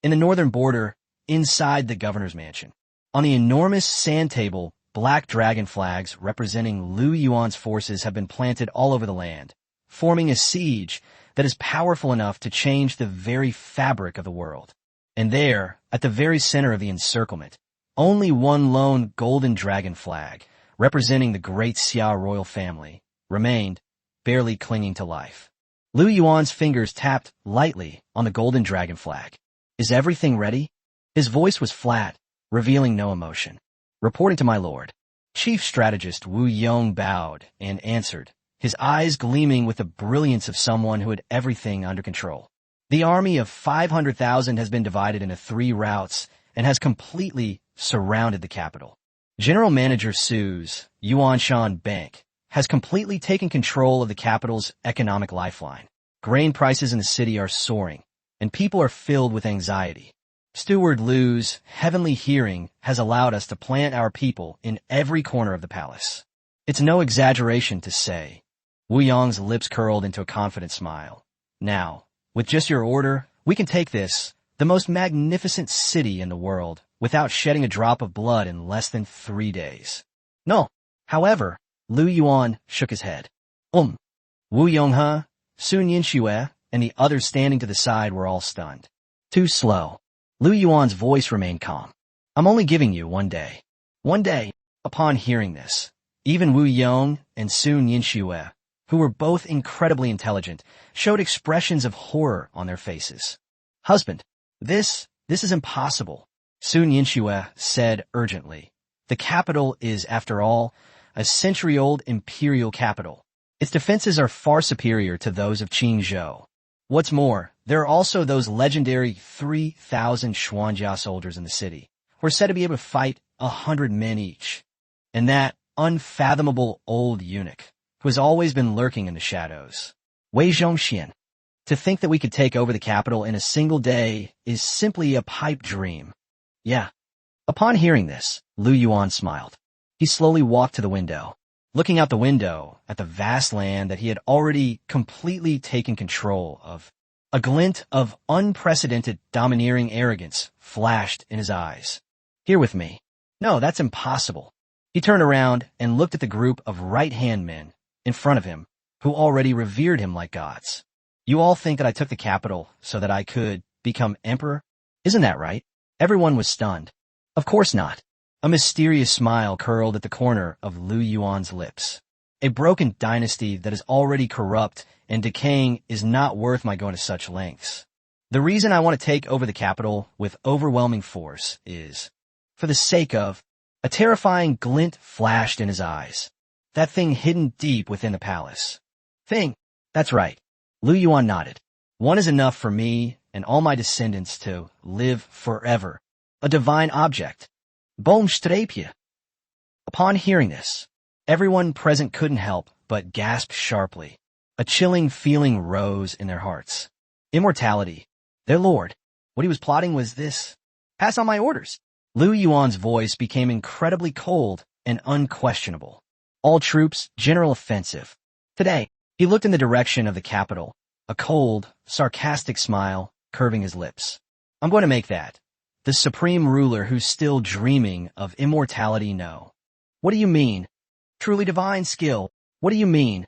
In the northern border, inside the governor's mansion. On the enormous sand table, black dragon flags representing Lu Yuan's forces have been planted all over the land, forming a siege that is powerful enough to change the very fabric of the world. And there, at the very center of the encirclement, only one lone golden dragon flag, representing the great Xia royal family, remained, barely clinging to life. Lu Yuan's fingers tapped lightly on the golden dragon flag. Is everything ready? His voice was flat, revealing no emotion. Reporting to my lord. Chief strategist Wu Yong bowed and answered, his eyes gleaming with the brilliance of someone who had everything under control. The army of 500,000 has been divided into 3 routes and has completely surrounded the capital. General Manager Su's Yuanshan Bank has completely taken control of the capital's economic lifeline. Grain prices in the city are soaring, and people are filled with anxiety. Steward Lu's heavenly hearing has allowed us to plant our people in every corner of the palace. It's no exaggeration to say. Wu Yong's lips curled into a confident smile. Now, with just your order, we can take this, the most magnificent city in the world, without shedding a drop of blood in less than 3 days. No. However, Lu Yuan shook his head. Wu Yonghe, Sun Yinxue, and the others standing to the side were all stunned. Too slow. Lu Yuan's voice remained calm. I'm only giving you 1 day. 1 day. Upon hearing this, even Wu Yong and Sun Yinxue, who were both incredibly intelligent, showed expressions of horror on their faces. Husband, this is impossible, Sun Yinxue said urgently. The capital is, after all, a century-old imperial capital. Its defenses are far superior to those of Qingzhou. What's more, there are also those legendary 3,000 Xuanjia soldiers in the city, who are said to be able to fight 100 men each. And that unfathomable old eunuch, who has always been lurking in the shadows. Wei Zhongxian. To think that we could take over the capital in a single day is simply a pipe dream. Yeah. Upon hearing this, Lu Yuan smiled. He slowly walked to the window. Looking out the window at the vast land that he had already completely taken control of, a glint of unprecedented domineering arrogance flashed in his eyes. Here with me. No, that's impossible. He turned around and looked at the group of right-hand men in front of him, who already revered him like gods. You all think that I took the capital so that I could become emperor? Isn't that right? Everyone was stunned. Of course not. A mysterious smile curled at the corner of Lu Yuan's lips. A broken dynasty that is already corrupt and decaying is not worth my going to such lengths. The reason I want to take over the capital with overwhelming force is, for the sake of, a terrifying glint flashed in his eyes. That thing hidden deep within the palace. Thing? That's right. Lu Yuan nodded. One is enough for me and all my descendants to live forever. A divine object. Boomstrapje. Upon hearing this, everyone present couldn't help but gasp sharply. A chilling feeling rose in their hearts. Immortality. Their lord. What he was plotting was this. Pass on my orders. Lu Yuan's voice became incredibly cold and unquestionable. All troops, general offensive. Today, he looked in the direction of the capital, a cold, sarcastic smile curving his lips. I'm going to make that. The supreme ruler who's still dreaming of immortality know. What do you mean? Truly divine skill. What do you mean?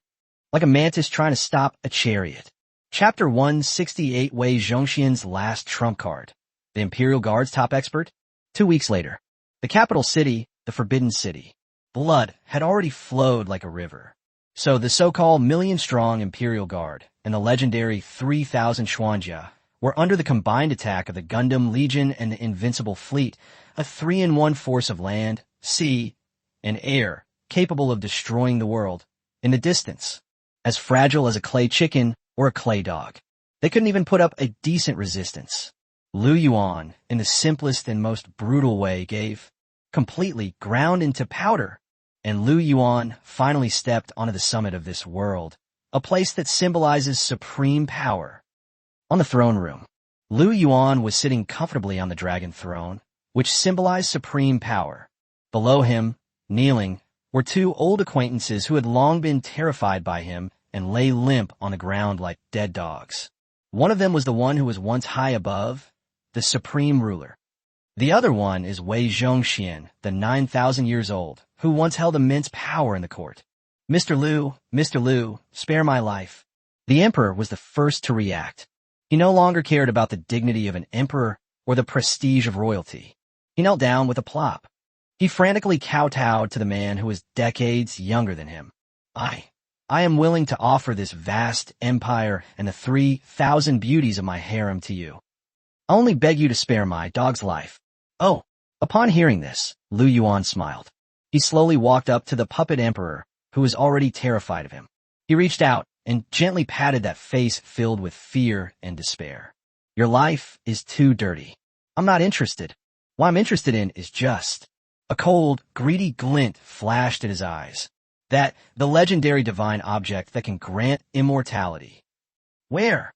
Like a mantis trying to stop a chariot. Chapter 168 Wei Zhongxian's last trump card. The Imperial Guard's top expert. 2 weeks later. The capital city, the Forbidden City. Blood had already flowed like a river. So the so-called million-strong Imperial Guard and the legendary 3,000 Xuanjia were under the combined attack of the Gundam Legion and the Invincible Fleet, a 3-in-1 force of land, sea, and air, capable of destroying the world, in the distance, as fragile as a clay chicken or a clay dog. They couldn't even put up a decent resistance. Lu Yuan, in the simplest and most brutal way, gave, completely ground into powder, and Lu Yuan finally stepped onto the summit of this world, a place that symbolizes supreme power. On the throne room, Lu Yuan was sitting comfortably on the dragon throne, which symbolized supreme power. Below him, kneeling, were two old acquaintances who had long been terrified by him and lay limp on the ground like dead dogs. One of them was the one who was once high above, the supreme ruler. The other one is Wei Zhongxian, the 9,000 years old, who once held immense power in the court. Mr. Lu, spare my life. The emperor was the first to react. He no longer cared about the dignity of an emperor or the prestige of royalty. He knelt down with a plop. He frantically kowtowed to the man who was decades younger than him. I am willing to offer this vast empire and the 3,000 beauties of my harem to you. I only beg you to spare my dog's life. Oh, upon hearing this, Lu Yuan smiled. He slowly walked up to the puppet emperor, who was already terrified of him. He reached out and gently patted that face filled with fear and despair. Your life is too dirty. I'm not interested. What I'm interested in is just. A cold, greedy glint flashed in his eyes. That, the legendary divine object that can grant immortality. Where?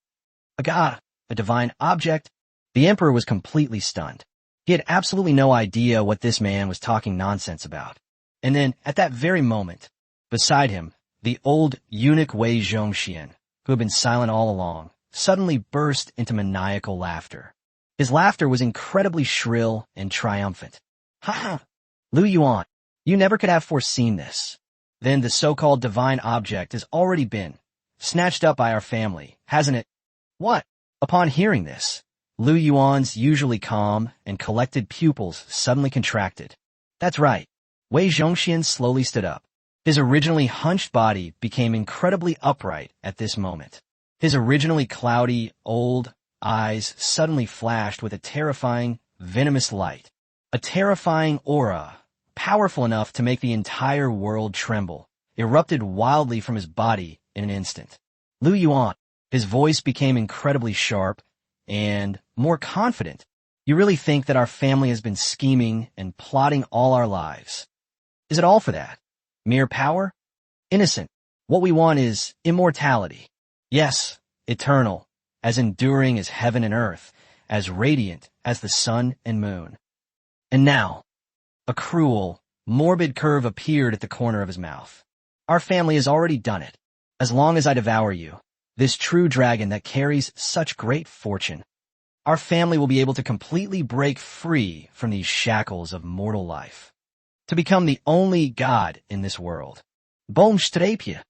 A god, a divine object? The emperor was completely stunned. He had absolutely no idea what this man was talking nonsense about. And then, at that very moment, beside him, the old eunuch Wei Zhongxian, who had been silent all along, suddenly burst into maniacal laughter. His laughter was incredibly shrill and triumphant. Ha ha! Lu Yuan, you never could have foreseen this. Then the so-called divine object has already been snatched up by our family, hasn't it? What? Upon hearing this, Lu Yuan's usually calm and collected pupils suddenly contracted. That's right. Wei Zhongxian slowly stood up. His originally hunched body became incredibly upright at this moment. His originally cloudy, old eyes suddenly flashed with a terrifying, venomous light. A terrifying aura, powerful enough to make the entire world tremble, erupted wildly from his body in an instant. Lu Yuan. His voice became incredibly sharp and more confident. You really think that our family has been scheming and plotting all our lives? Is it all for that? Mere power? Innocent. What we want is immortality. Yes, eternal, as enduring as heaven and earth, as radiant as the sun and moon. And now, a cruel, morbid curve appeared at the corner of his mouth. Our family has already done it. As long as I devour you, this true dragon that carries such great fortune, our family will be able to completely break free from these shackles of mortal life, to become the only god in this world. Boom strapje.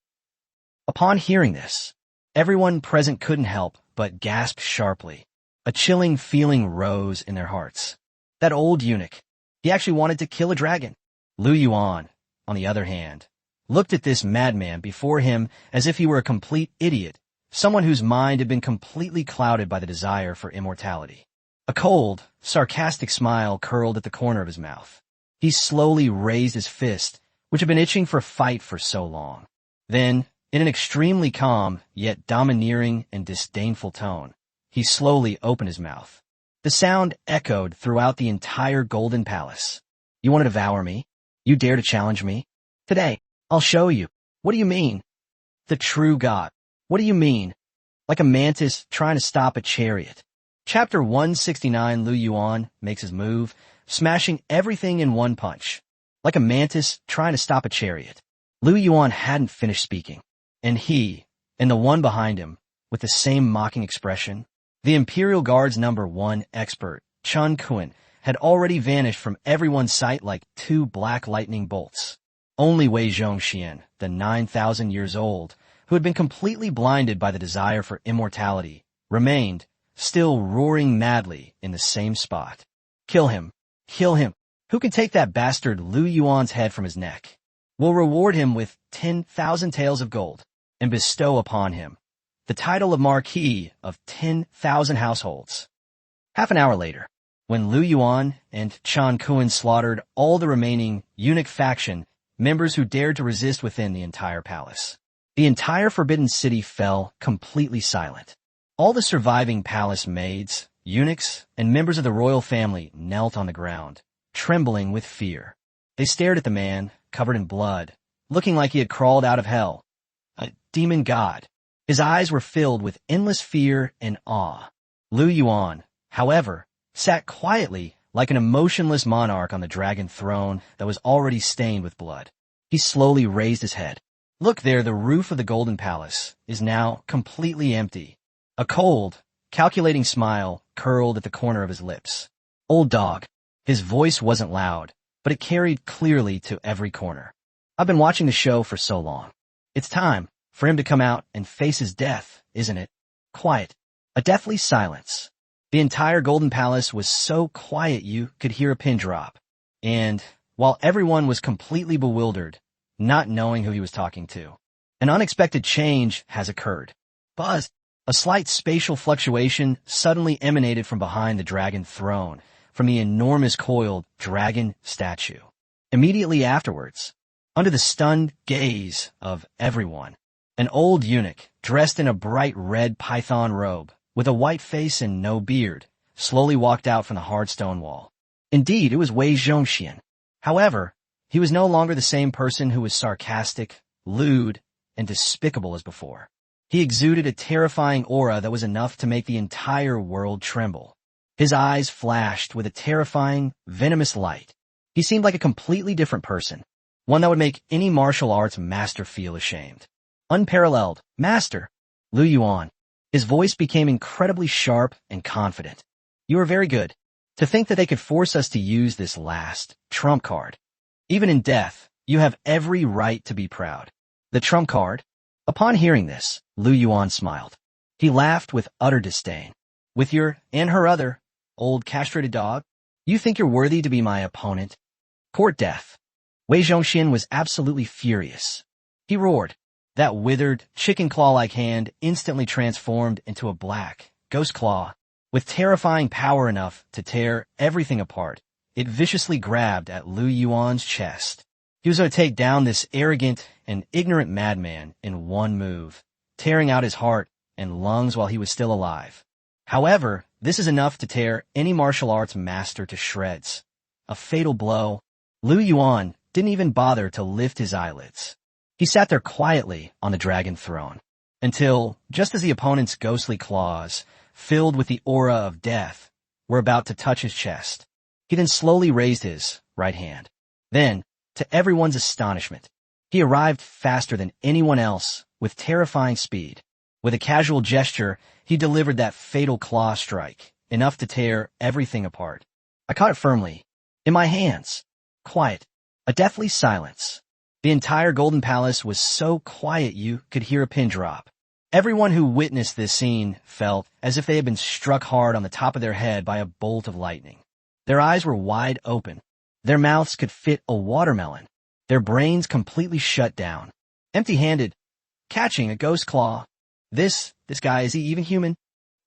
Upon hearing this, everyone present couldn't help but gasp sharply. A chilling feeling rose in their hearts. That old eunuch, he actually wanted to kill a dragon. Lu Yuan, on the other hand, looked at this madman before him as if he were a complete idiot, someone whose mind had been completely clouded by the desire for immortality. A cold, sarcastic smile curled at the corner of his mouth. He slowly raised his fist, which had been itching for a fight for so long. Then, in an extremely calm, yet domineering and disdainful tone, he slowly opened his mouth. The sound echoed throughout the entire Golden Palace. You want to devour me? You dare to challenge me? Today, I'll show you. What do you mean? The true God. What do you mean? Like a mantis trying to stop a chariot. Chapter 169. Lu Yuan makes his move, smashing everything in one punch. Like a mantis trying to stop a chariot. Lu Yuan hadn't finished speaking, and he, and the one behind him, with the same mocking expression, the Imperial Guard's #1 expert, Chun Kun, had already vanished from everyone's sight like two black lightning bolts. Only Wei Zhongxian, the 9,000 years old, who had been completely blinded by the desire for immortality, remained, still roaring madly in the same spot. Kill him. Kill him. Who can take that bastard Lu Yuan's head from his neck? We'll reward him with 10,000 taels of gold and bestow upon him the title of Marquis of 10,000 households. Half an hour later, when Lu Yuan and Chun Kun slaughtered all the remaining eunuch faction members who dared to resist within the entire palace, the entire Forbidden City fell completely silent. All the surviving palace maids, eunuchs, and members of the royal family knelt on the ground, trembling with fear. They stared at the man, covered in blood, looking like he had crawled out of hell. A demon god. His eyes were filled with endless fear and awe. Lu Yuan, however, sat quietly like an emotionless monarch on the dragon throne that was already stained with blood. He slowly raised his head. Look there, the roof of the Golden Palace is now completely empty. A cold, calculating smile curled at the corner of his lips. Old dog. His voice wasn't loud, but it carried clearly to every corner. I've been watching the show for so long. It's time for him to come out and face his death, isn't it? Quiet. A deathly silence. The entire Golden Palace was so quiet you could hear a pin drop. And, while everyone was completely bewildered, not knowing who he was talking to, an unexpected change has occurred. Buzz! A slight spatial fluctuation suddenly emanated from behind the dragon throne, from the enormous coiled dragon statue. Immediately afterwards, under the stunned gaze of everyone, an old eunuch, dressed in a bright red python robe, with a white face and no beard, slowly walked out from the hard stone wall. Indeed, it was Wei Zhongxian. However, he was no longer the same person who was sarcastic, lewd, and despicable as before. He exuded a terrifying aura that was enough to make the entire world tremble. His eyes flashed with a terrifying, venomous light. He seemed like a completely different person, one that would make any martial arts master feel ashamed. Unparalleled, master! Lu Yuan. His voice became incredibly sharp and confident. You are very good. To think that they could force us to use this last trump card. Even in death, you have every right to be proud. The trump card? Upon hearing this, Lu Yuan smiled. He laughed with utter disdain. With your and her other, old castrated dog, you think you're worthy to be my opponent? Court death. Wei Zhongxian was absolutely furious. He roared. That withered, chicken claw-like hand instantly transformed into a black, ghost claw. With terrifying power enough to tear everything apart, it viciously grabbed at Lu Yuan's chest. He was going to take down this arrogant and ignorant madman in one move, tearing out his heart and lungs while he was still alive. However, this is enough to tear any martial arts master to shreds. A fatal blow. Lu Yuan didn't even bother to lift his eyelids. He sat there quietly on the dragon throne, until, just as the opponent's ghostly claws, filled with the aura of death, were about to touch his chest, he then slowly raised his right hand. Then, to everyone's astonishment, he arrived faster than anyone else with terrifying speed. With a casual gesture, he delivered that fatal claw strike, enough to tear everything apart. I caught it firmly, in my hands. Quiet. A deathly silence. The entire Golden Palace was so quiet you could hear a pin drop. Everyone who witnessed this scene felt as if they had been struck hard on the top of their head by a bolt of lightning. Their eyes were wide open. Their mouths could fit a watermelon. Their brains completely shut down. Empty-handed, catching a ghost claw. This guy, is he even human?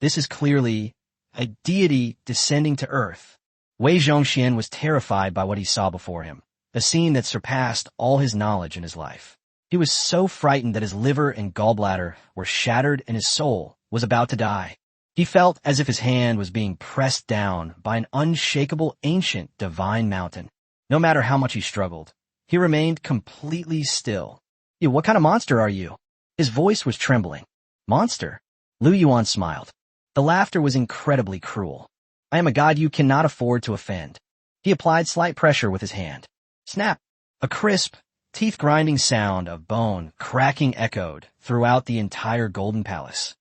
This is clearly a deity descending to earth. Wei Zhongxian was terrified by what he saw before him, a scene that surpassed all his knowledge in his life. He was so frightened that his liver and gallbladder were shattered and his soul was about to die. He felt as if his hand was being pressed down by an unshakable ancient divine mountain. No matter how much he struggled, he remained completely still. What kind of monster are you? His voice was trembling. Monster? Lu Yuan smiled. The laughter was incredibly cruel. I am a god you cannot afford to offend. He applied slight pressure with his hand. Snap! A crisp, teeth-grinding sound of bone cracking echoed throughout the entire Golden Palace.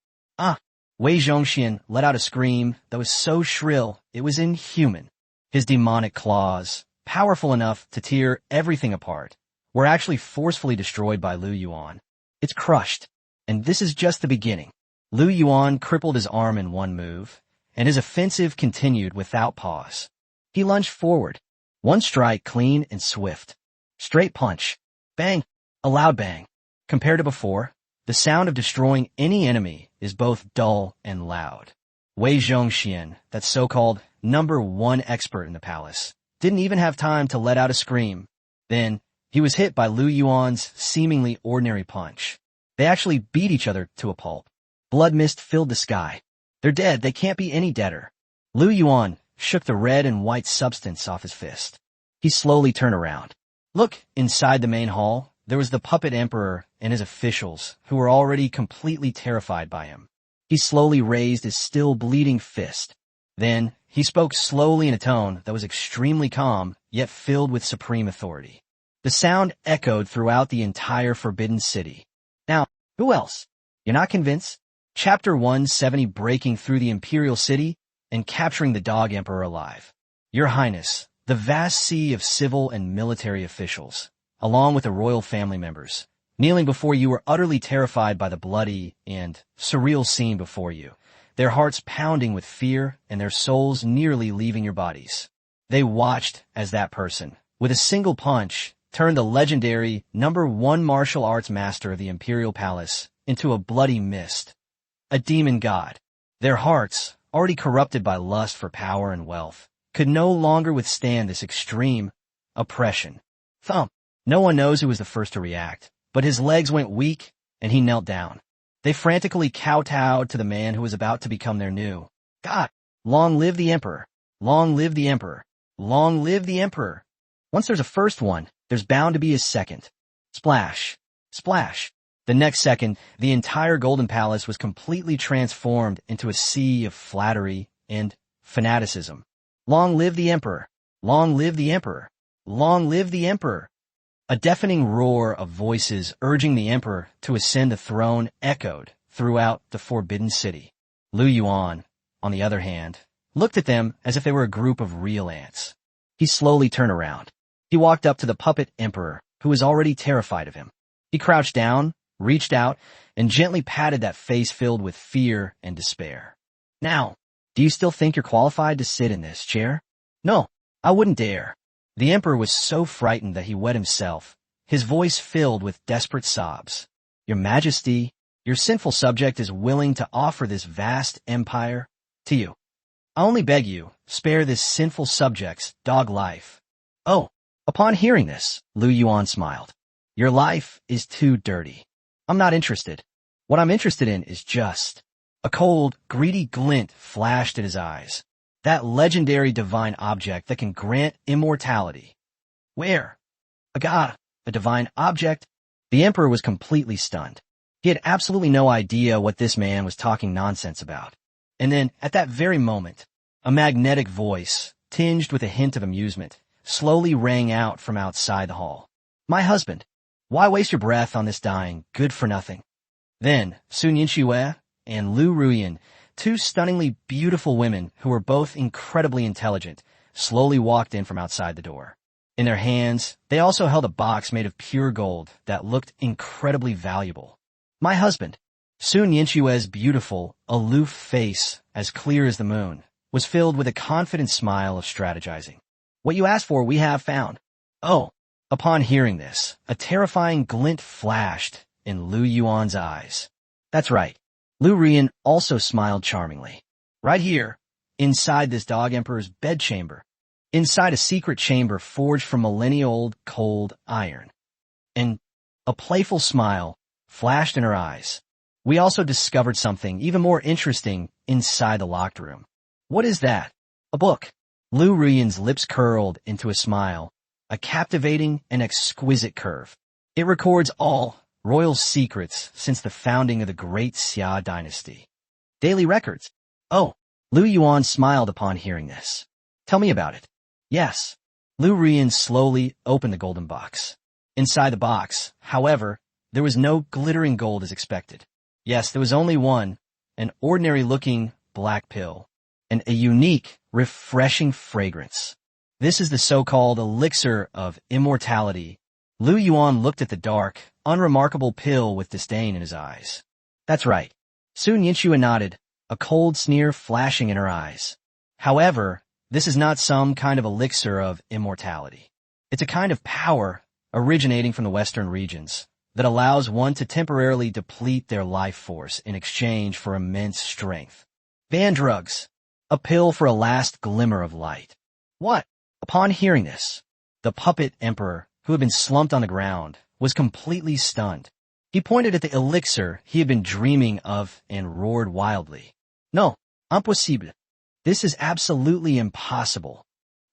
Wei Zhongxian let out a scream that was so shrill it was inhuman. His demonic claws, powerful enough to tear everything apart, were actually forcefully destroyed by Lu Yuan. It's crushed, and this is just the beginning. Lu Yuan crippled his arm in one move, and his offensive continued without pause. He lunged forward, one strike clean and swift. Straight punch. Bang. A loud bang. Compared to before, the sound of destroying any enemy is both dull and loud. Wei Zhongxian, that so-called #1 expert in the palace, didn't even have time to let out a scream. Then, he was hit by Lu Yuan's seemingly ordinary punch. They actually beat each other to a pulp. Blood mist filled the sky. They're dead, they can't be any deader. Lu Yuan shook the red and white substance off his fist. He slowly turned around. Look, inside the main hall, there was the puppet emperor and his officials, who were already completely terrified by him. He slowly raised his still bleeding fist. Then, he spoke slowly in a tone that was extremely calm, yet filled with supreme authority. The sound echoed throughout the entire Forbidden City. Now, who else? You're not convinced? Chapter 170, breaking through the Imperial City and capturing the Dog Emperor alive. Your Highness, the vast sea of civil and military officials, along with the royal family members, kneeling before you, were utterly terrified by the bloody and surreal scene before you, their hearts pounding with fear and their souls nearly leaving your bodies. They watched as that person, with a single punch, turned the legendary #1 martial arts master of the Imperial Palace into a bloody mist, a demon god. Their hearts, already corrupted by lust for power and wealth, could no longer withstand this extreme oppression. Thump! No one knows who was the first to react, but his legs went weak, and he knelt down. They frantically kowtowed to the man who was about to become their new god. Long live the Emperor! Long live the Emperor! Long live the Emperor! Once there's a first one, there's bound to be a second. Splash! Splash! The next second, the entire Golden Palace was completely transformed into a sea of flattery and fanaticism. Long live the Emperor! Long live the Emperor! Long live the Emperor! A deafening roar of voices urging the Emperor to ascend the throne echoed throughout the Forbidden City. Lu Yuan, on the other hand, looked at them as if they were a group of real ants. He slowly turned around. He walked up to the puppet emperor, who was already terrified of him. He crouched down, reached out, and gently patted that face filled with fear and despair. Now, do you still think you're qualified to sit in this chair? No, I wouldn't dare. The emperor was so frightened that he wet himself, his voice filled with desperate sobs. Your Majesty, your sinful subject is willing to offer this vast empire to you. I only beg you, spare this sinful subject's dog life. Oh, upon hearing this, Lu Yuan smiled. Your life is too dirty. I'm not interested. What I'm interested in is just. A cold, greedy glint flashed in his eyes. That legendary divine object that can grant immortality. Where? A god, a divine object? The emperor was completely stunned. He had absolutely no idea what this man was talking nonsense about. And then, at that very moment, a magnetic voice, tinged with a hint of amusement, slowly rang out from outside the hall. My husband, why waste your breath on this dying, good-for-nothing? Then, Sun Yinxue and Lu Yuan, two stunningly beautiful women who were both incredibly intelligent, slowly walked in from outside the door. In their hands, they also held a box made of pure gold that looked incredibly valuable. My husband, Sun Yinxue's beautiful, aloof face, as clear as the moon, was filled with a confident smile of strategizing. What you asked for, we have found. Oh, upon hearing this, a terrifying glint flashed in Lu Yuan's eyes. That's right. Lu Yuan also smiled charmingly. Right here, inside this dog emperor's bedchamber, inside a secret chamber forged from millennia-old cold iron. And a playful smile flashed in her eyes. We also discovered something even more interesting inside the locked room. What is that? A book. Lu Yuan's lips curled into a smile, a captivating and exquisite curve. It records all royal secrets since the founding of the great Xia dynasty. Daily records. Oh, Lu Yuan smiled upon hearing this. Tell me about it. Yes. Lu Yuan slowly opened the golden box. Inside the box, however, there was no glittering gold as expected. Yes, there was only one, an ordinary-looking black pill, and a unique, refreshing fragrance. This is the so-called elixir of immortality. Lu Yuan looked at the dark, unremarkable pill with disdain in his eyes. That's right. Sun Yinxue nodded, a cold sneer flashing in her eyes. However, this is not some kind of elixir of immortality. It's a kind of power originating from the western regions that allows one to temporarily deplete their life force in exchange for immense strength. Ban drugs. A pill for a last glimmer of light. What? Upon hearing this, the puppet emperor, who had been slumped on the ground, was completely stunned. He pointed at the elixir he had been dreaming of and roared wildly. No, impossible. This is absolutely impossible.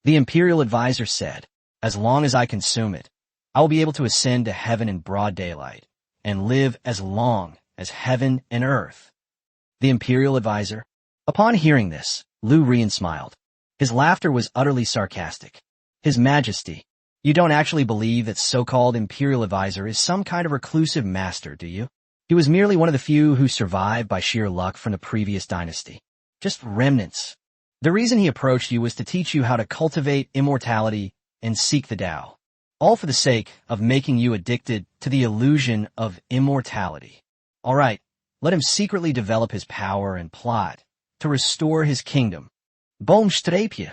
The imperial advisor said, as long as I consume it, I will be able to ascend to heaven in broad daylight and live as long as heaven and earth. The imperial advisor. Upon hearing this, Lu Yuan smiled. His laughter was utterly sarcastic. His Majesty, you don't actually believe that so-called imperial advisor is some kind of reclusive master, do you? He was merely one of the few who survived by sheer luck from the previous dynasty. Just remnants. The reason he approached you was to teach you how to cultivate immortality and seek the Tao, all for the sake of making you addicted to the illusion of immortality. All right, let him secretly develop his power and plot to restore his kingdom. Boomstrapje.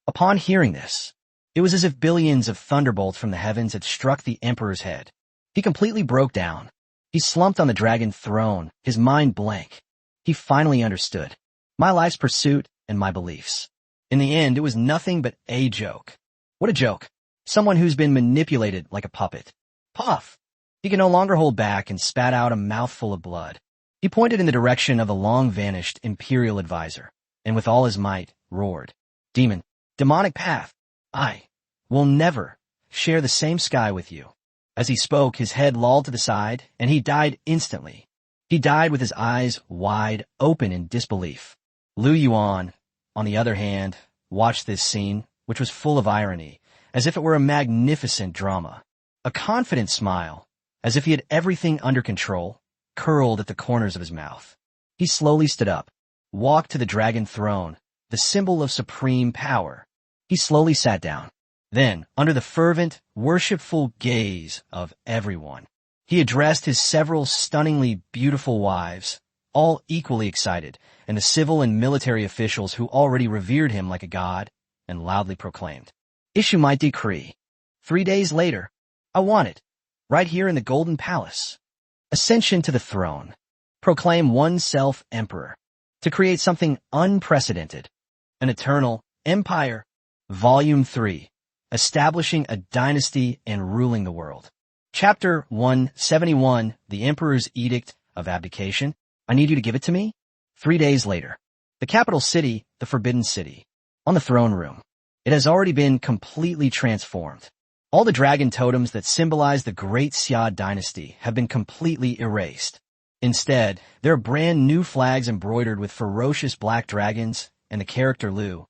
Upon hearing this, it was as if billions of thunderbolts from the heavens had struck the emperor's head. He completely broke down. He slumped on the dragon throne, his mind blank. He finally understood. My life's pursuit and my beliefs. In the end, it was nothing but a joke. What a joke. Someone who's been manipulated like a puppet. Puff! He could no longer hold back and spat out a mouthful of blood. He pointed in the direction of the long-vanished imperial advisor, and with all his might, roared, Demon, demonic path, I will never share the same sky with you. As he spoke, his head lolled to the side, and he died instantly. He died with his eyes wide open in disbelief. Lu Yuan, on the other hand, watched this scene, which was full of irony, as if it were a magnificent drama. A confident smile, as if he had everything under control, curled at the corners of his mouth. He slowly stood up, walked to the dragon throne, the symbol of supreme power. He slowly sat down. Then, under the fervent, worshipful gaze of everyone, he addressed his several stunningly beautiful wives, all equally excited, and the civil and military officials who already revered him like a god, and loudly proclaimed, Issue my decree. 3 days later, I want it, right here in the Golden Palace. Ascension to the throne. Proclaim oneself emperor. To create something unprecedented. An eternal empire. Volume 3. Establishing a dynasty and ruling the world. Chapter 171, The Emperor's Edict of Abdication. I need you to give it to me. 3 days later. The capital city, the Forbidden City. On the throne room. It has already been completely transformed. All the dragon totems that symbolize the Great Xia dynasty have been completely erased. Instead, there are brand new flags embroidered with ferocious black dragons and the character Lu.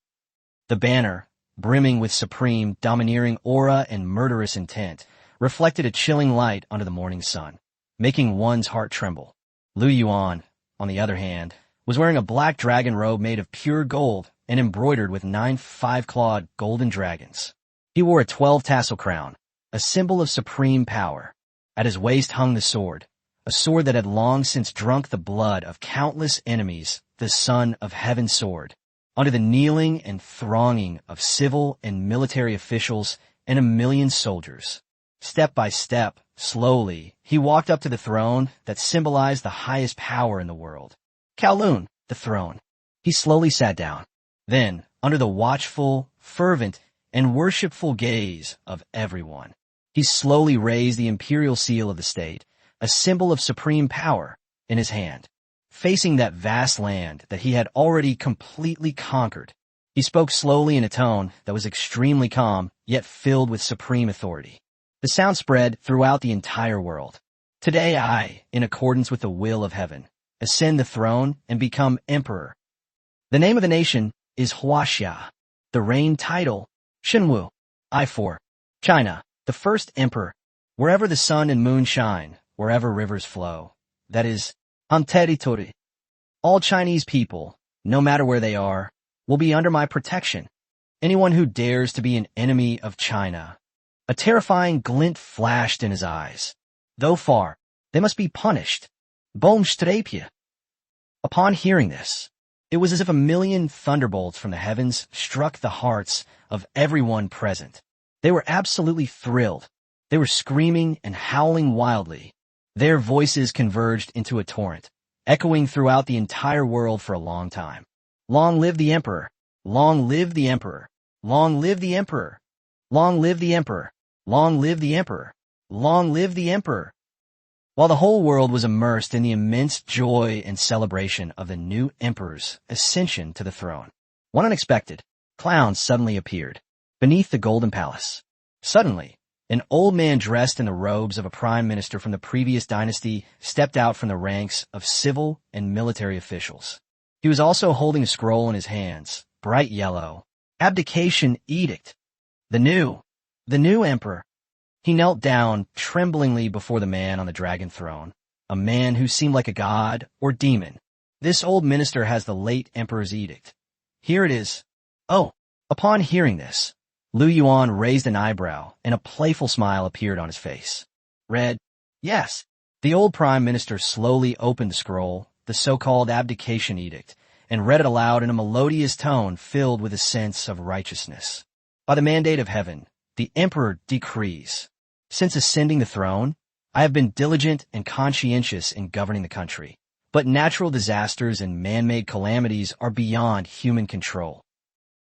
The banner, brimming with supreme, domineering aura and murderous intent, reflected a chilling light under the morning sun, making one's heart tremble. Lu Yuan, on the other hand, was wearing a black dragon robe made of pure gold and embroidered with 9 5-clawed golden dragons. He wore a 12-tassel crown, a symbol of supreme power. At his waist hung the sword, a sword that had long since drunk the blood of countless enemies, the son of Heaven's sword. Under the kneeling and thronging of civil and military officials and a million soldiers. Step by step, slowly, he walked up to the throne that symbolized the highest power in the world. Kowloon, the throne. He slowly sat down. Then, under the watchful, fervent, and worshipful gaze of everyone, he slowly raised the imperial seal of the state, a symbol of supreme power, in his hand. Facing that vast land that he had already completely conquered, he spoke slowly in a tone that was extremely calm, yet filled with supreme authority. The sound spread throughout the entire world. Today I, in accordance with the will of heaven, ascend the throne and become emperor. The name of the nation is Huaxia. The reign title, Xinghua. I for China, the first emperor. Wherever the sun and moon shine, wherever rivers flow, that is, on territory. All Chinese people, no matter where they are, will be under my protection. Anyone who dares to be an enemy of China. A terrifying glint flashed in his eyes. Though far, they must be punished. Boomstrapje. Upon hearing this, it was as if a million thunderbolts from the heavens struck the hearts of everyone present. They were absolutely thrilled. They were screaming and howling wildly. Their voices converged into a torrent, echoing throughout the entire world for a long time. Long live the emperor! Long live the emperor! Long live the emperor! Long live the emperor! Long live the emperor! Long live the emperor! While the whole world was immersed in the immense joy and celebration of the new emperor's ascension to the throne, one unexpected clown suddenly appeared beneath the Golden Palace. Suddenly, an old man dressed in the robes of a prime minister from the previous dynasty stepped out from the ranks of civil and military officials. He was also holding a scroll in his hands, bright yellow. Abdication edict. The new emperor. He knelt down tremblingly before the man on the dragon throne, a man who seemed like a god or demon. This old minister has the late emperor's edict. Here it is. Oh, upon hearing this, Lu Yuan raised an eyebrow and a playful smile appeared on his face. Read, yes. The old prime minister slowly opened the scroll, the so-called abdication edict, and read it aloud in a melodious tone filled with a sense of righteousness. By the mandate of heaven, the emperor decrees. Since ascending the throne, I have been diligent and conscientious in governing the country, but natural disasters and man-made calamities are beyond human control.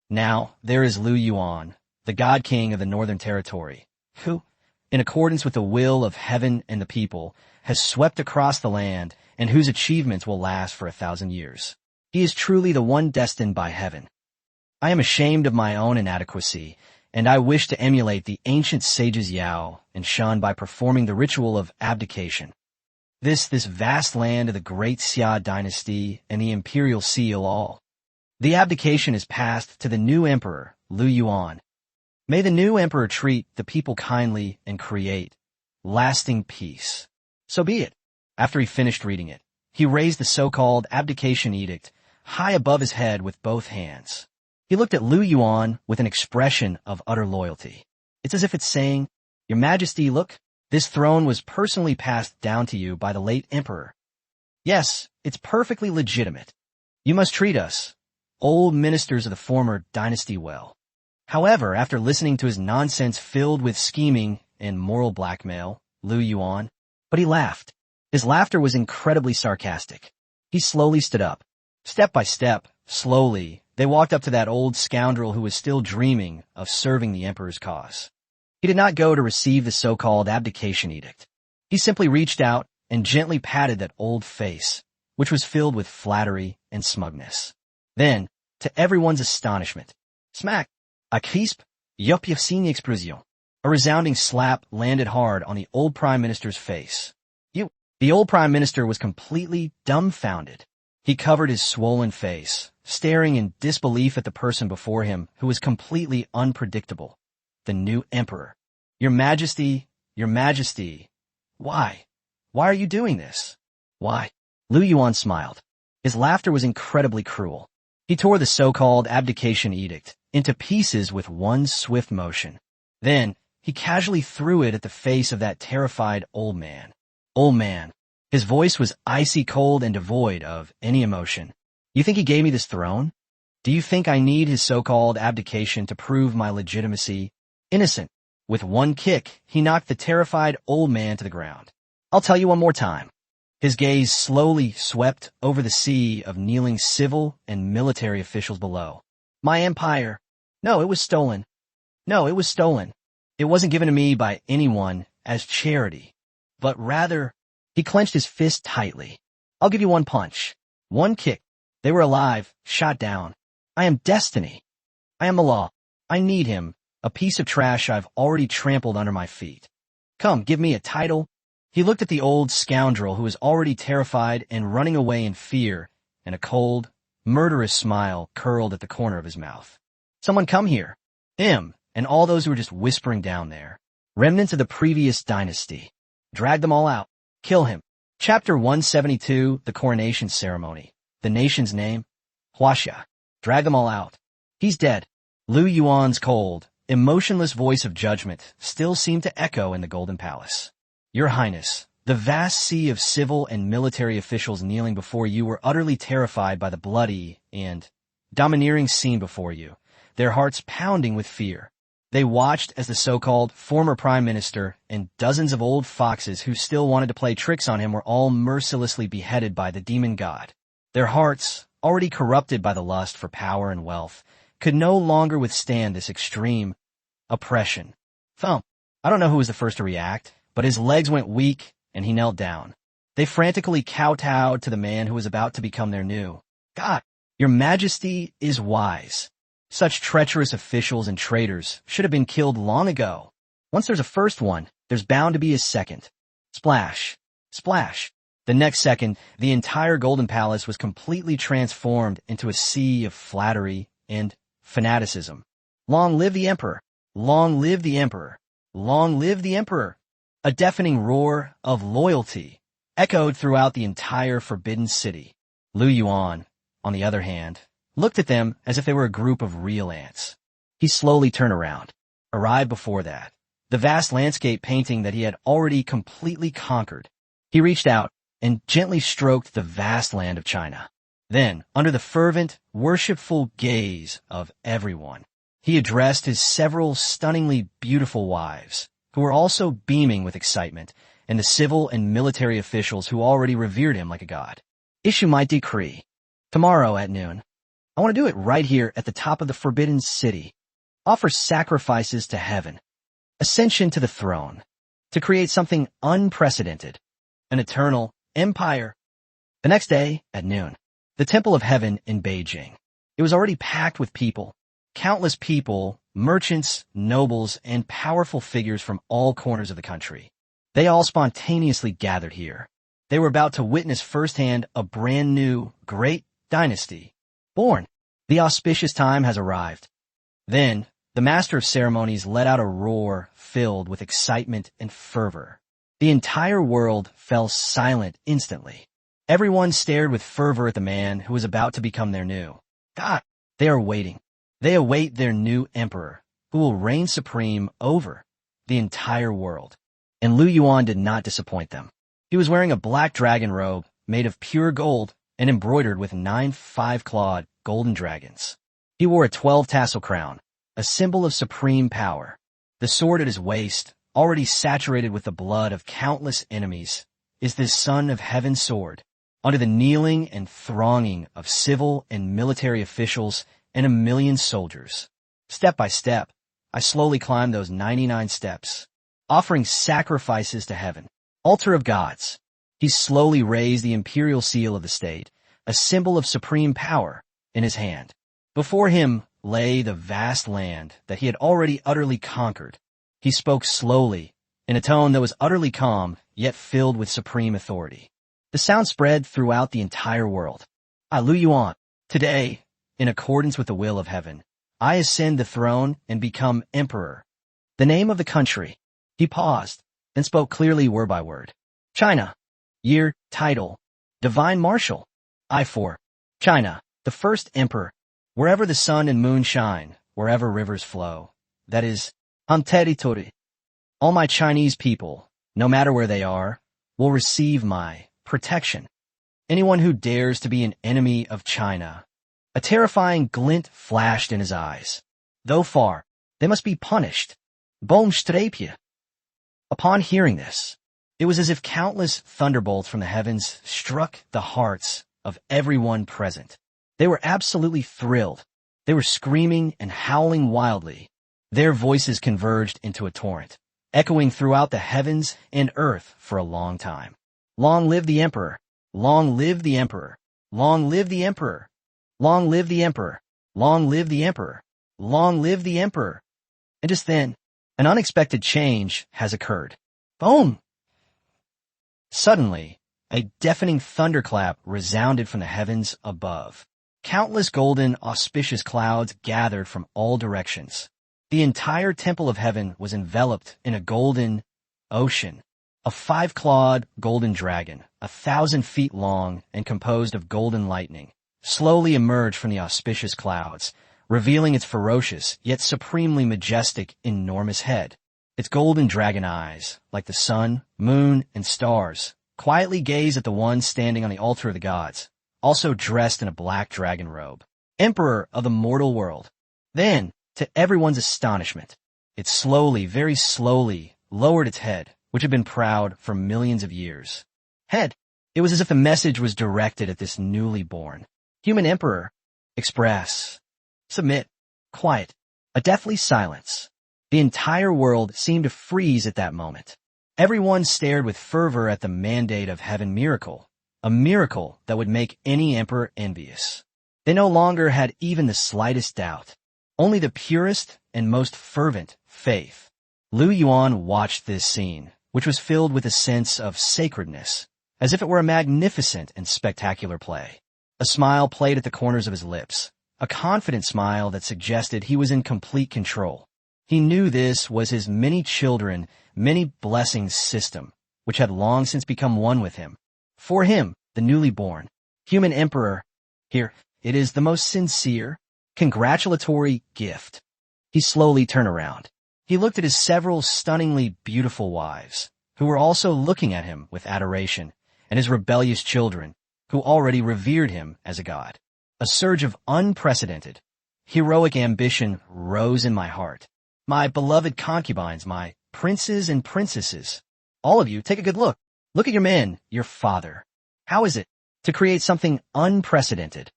Now, there is Lu Yuan, the God King of the Northern Territory, who, in accordance with the will of heaven and the people, has swept across the land and whose achievements will last for 1,000 years. He is truly the one destined by heaven. I am ashamed of my own inadequacy, and I wish to emulate the ancient sages Yao and Shan by performing the ritual of abdication. This vast land of the Great Xia dynasty and the imperial seal all. The abdication is passed to the new emperor, Lu Yuan. May the new emperor treat the people kindly and create lasting peace. So be it. After he finished reading it, he raised the so-called abdication edict high above his head with both hands. He looked at Lu Yuan with an expression of utter loyalty. It's as if it's saying, Your Majesty, look, this throne was personally passed down to you by the late emperor. Yes, it's perfectly legitimate. You must treat us, old ministers of the former dynasty, well. However, after listening to his nonsense filled with scheming and moral blackmail, Lu Yuan, but he laughed. His laughter was incredibly sarcastic. He slowly stood up. Step by step, slowly, they walked up to that old scoundrel who was still dreaming of serving the emperor's cause. He did not go to receive the so-called abdication edict. He simply reached out and gently patted that old face, which was filled with flattery and smugness. Then, to everyone's astonishment, smack, a crisp, yupyafsini expression. A resounding slap landed hard on the old prime minister's face. The old prime minister was completely dumbfounded. He covered his swollen face, staring in disbelief at the person before him who was completely unpredictable. The new emperor. Your Majesty, Your Majesty. Why? Why are you doing this? Why? Lu Yuan smiled. His laughter was incredibly cruel. He tore the so-called abdication edict into pieces with one swift motion. Then, he casually threw it at the face of that terrified old man. Old man. His voice was icy cold and devoid of any emotion. You think he gave me this throne? Do you think I need his so-called abdication to prove my legitimacy? Innocent. With one kick, he knocked the terrified old man to the ground. I'll tell you one more time. His gaze slowly swept over the sea of kneeling civil and military officials below. My empire. No, it was stolen. No, it was stolen. It wasn't given to me by anyone as charity, but rather, he clenched his fist tightly. I'll give you one punch. One kick. They were alive, shot down. I am destiny. I am the law. I need him, a piece of trash I've already trampled under my feet. Come, give me a title. He looked at the old scoundrel who was already terrified and running away in fear, and a cold, murderous smile curled at the corner of his mouth. Someone come here. Him, and all those who were just whispering down there. Remnants of the previous dynasty. Drag them all out. Kill him. Chapter 172, The Coronation Ceremony. The nation's name? Huaxia. Drag them all out. He's dead. Lu Yuan's cold, emotionless voice of judgment still seemed to echo in the Golden Palace. Your Highness, the vast sea of civil and military officials kneeling before you were utterly terrified by the bloody and domineering scene before you, their hearts pounding with fear. They watched as the so-called former prime minister and dozens of old foxes who still wanted to play tricks on him were all mercilessly beheaded by the demon god. Their hearts, already corrupted by the lust for power and wealth, could no longer withstand this extreme oppression. Thump. I don't know who was the first to react, but his legs went weak and he knelt down. They frantically kowtowed to the man who was about to become their new god. Your Majesty is wise. Such treacherous officials and traitors should have been killed long ago. Once there's a first one, there's bound to be a second. Splash. Splash. The next second, the entire Golden Palace was completely transformed into a sea of flattery and fanaticism. Long live the Emperor! Long live the Emperor! Long live the Emperor! A deafening roar of loyalty echoed throughout the entire Forbidden City. Lu Yuan, on the other hand, looked at them as if they were a group of real ants. He slowly turned around, arrived before that, the vast landscape painting that he had already completely conquered. He reached out and gently stroked the vast land of China. Then, under the fervent, worshipful gaze of everyone, he addressed his several stunningly beautiful wives, who were also beaming with excitement, and the civil and military officials who already revered him like a god. Issue my decree. Tomorrow at noon. I want to do it right here at the top of the Forbidden City. Offer sacrifices to heaven. Ascension to the throne. To create something unprecedented. An eternal empire. The next day, at noon, the Temple of Heaven in Beijing. It was already packed with people. Countless people, merchants, nobles, and powerful figures from all corners of the country. They all spontaneously gathered here. They were about to witness firsthand a brand new, great dynasty. Born. The auspicious time has arrived. Then, the master of ceremonies let out a roar filled with excitement and fervor. The entire world fell silent instantly. Everyone stared with fervor at the man who was about to become their new god. They are waiting. They await their new emperor, who will reign supreme over the entire world. And Lu Yuan did not disappoint them. He was wearing a black dragon robe made of pure gold and embroidered with 9 5-clawed golden dragons. He wore a 12-tassel crown, a symbol of supreme power. The sword at his waist, already saturated with the blood of countless enemies, is this son of heaven's sword. Under the kneeling and thronging of civil and military officials and a million soldiers. Step by step, I slowly climbed those 99 steps, offering sacrifices to heaven. Altar of gods. He slowly raised the imperial seal of the state, a symbol of supreme power, in his hand. Before him lay the vast land that he had already utterly conquered. He spoke slowly, in a tone that was utterly calm, yet filled with supreme authority. The sound spread throughout the entire world. I, Lu Yuan, today, in accordance with the will of heaven, I ascend the throne and become emperor. The name of the country. He paused, then spoke clearly word by word. China. Year, title. Divine Marshal. I for China, the first emperor. Wherever the sun and moon shine, wherever rivers flow. That is, territory. All my Chinese people, no matter where they are, will receive my protection. Anyone who dares to be an enemy of China. A terrifying glint flashed in his eyes. Though far, they must be punished. Boomstrapje. Upon hearing this, it was as if countless thunderbolts from the heavens struck the hearts of everyone present. They were absolutely thrilled. They were screaming and howling wildly. Their voices converged into a torrent, echoing throughout the heavens and earth for a long time. Long live the emperor! Long live the emperor! Long live the emperor! Long live the emperor! Long live the emperor! Long live the emperor! And just then, an unexpected change has occurred. Boom! Suddenly, a deafening thunderclap resounded from the heavens above. Countless golden, auspicious clouds gathered from all directions. The entire temple of heaven was enveloped in a golden ocean. A 5-clawed golden dragon, 1,000 feet long and composed of golden lightning, slowly emerged from the auspicious clouds, revealing its ferocious yet supremely majestic, enormous head. Its golden dragon eyes, like the sun, moon, and stars, quietly gaze at the one standing on the altar of the gods, also dressed in a black dragon robe. Emperor of the mortal world. Then, to everyone's astonishment, it slowly, very slowly, lowered its head, which had been proud for millions of years. Head. It was as if the message was directed at this newly born human emperor. Express. Submit. Quiet. A deathly silence. The entire world seemed to freeze at that moment. Everyone stared with fervor at the mandate of heaven miracle, a miracle that would make any emperor envious. They no longer had even the slightest doubt, only the purest and most fervent faith. Lu Yuan watched this scene, which was filled with a sense of sacredness, as if it were a magnificent and spectacular play. A smile played at the corners of his lips, a confident smile that suggested he was in complete control. He knew this was his many children, many blessings system, which had long since become one with him. For him, the newly born human emperor, here, it is the most sincere, congratulatory gift. He slowly turned around. He looked at his several stunningly beautiful wives, who were also looking at him with adoration, and his rebellious children, who already revered him as a god. A surge of unprecedented, heroic ambition rose in my heart. My beloved concubines, my princes and princesses, all of you, take a good look. Look at your man, your father. How is it to create something unprecedented?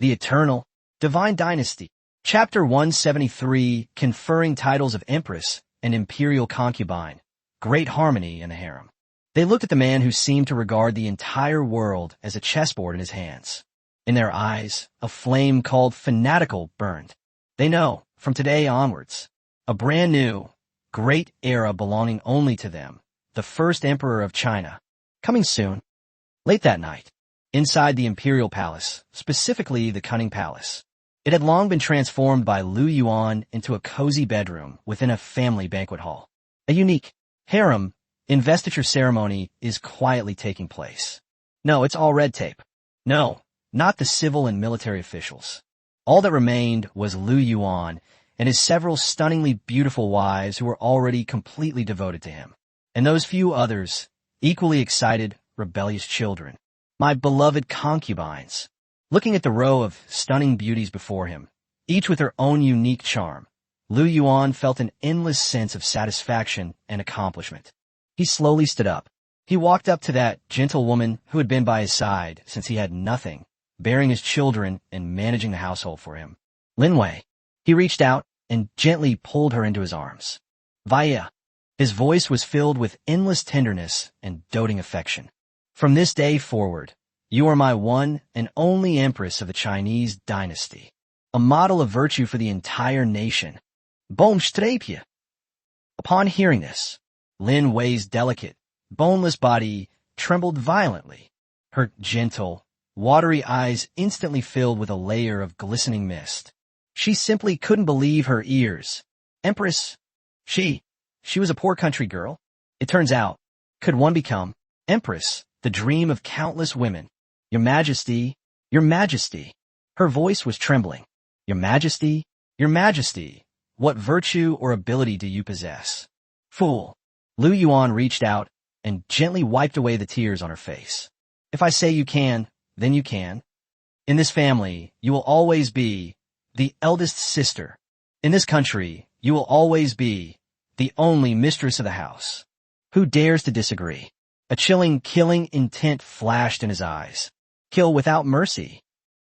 The eternal, divine dynasty. Chapter 173, conferring titles of empress and imperial concubine. Great harmony in the harem. They looked at the man who seemed to regard the entire world as a chessboard in his hands. In their eyes, a flame called fanatical burned. They know, from today onwards, a brand new, great era belonging only to them, the first emperor of China. Coming soon. Late that night, inside the imperial palace, specifically the Cunning Palace. It had long been transformed by Lu Yuan into a cozy bedroom within a family banquet hall. A unique harem investiture ceremony is quietly taking place. No, it's all red tape. No, not the civil and military officials. All that remained was Lu Yuan and his several stunningly beautiful wives who were already completely devoted to him. And those few others, equally excited, rebellious children. My beloved concubines. Looking at the row of stunning beauties before him, each with her own unique charm, Lu Yuan felt an endless sense of satisfaction and accomplishment. He slowly stood up. He walked up to that gentle woman who had been by his side since he had nothing, bearing his children and managing the household for him. Lin Wei. He reached out and gently pulled her into his arms. Vaya. His voice was filled with endless tenderness and doting affection. From this day forward, you are my one and only empress of the Chinese dynasty, a model of virtue for the entire nation. Boomstrapje. Upon hearing this, Lin Wei's delicate, boneless body trembled violently. Her gentle, watery eyes instantly filled with a layer of glistening mist. She simply couldn't believe her ears. Empress? She was a poor country girl. It turns out, could one become empress, the dream of countless women? Your Majesty, Your Majesty. Her voice was trembling. Your Majesty, Your Majesty, what virtue or ability do you possess? Fool. Lu Yuan reached out and gently wiped away the tears on her face. If I say you can, then you can. In this family, you will always be the eldest sister. In this country, you will always be the only mistress of the house. Who dares to disagree? A chilling, killing intent flashed in his eyes. Kill without mercy.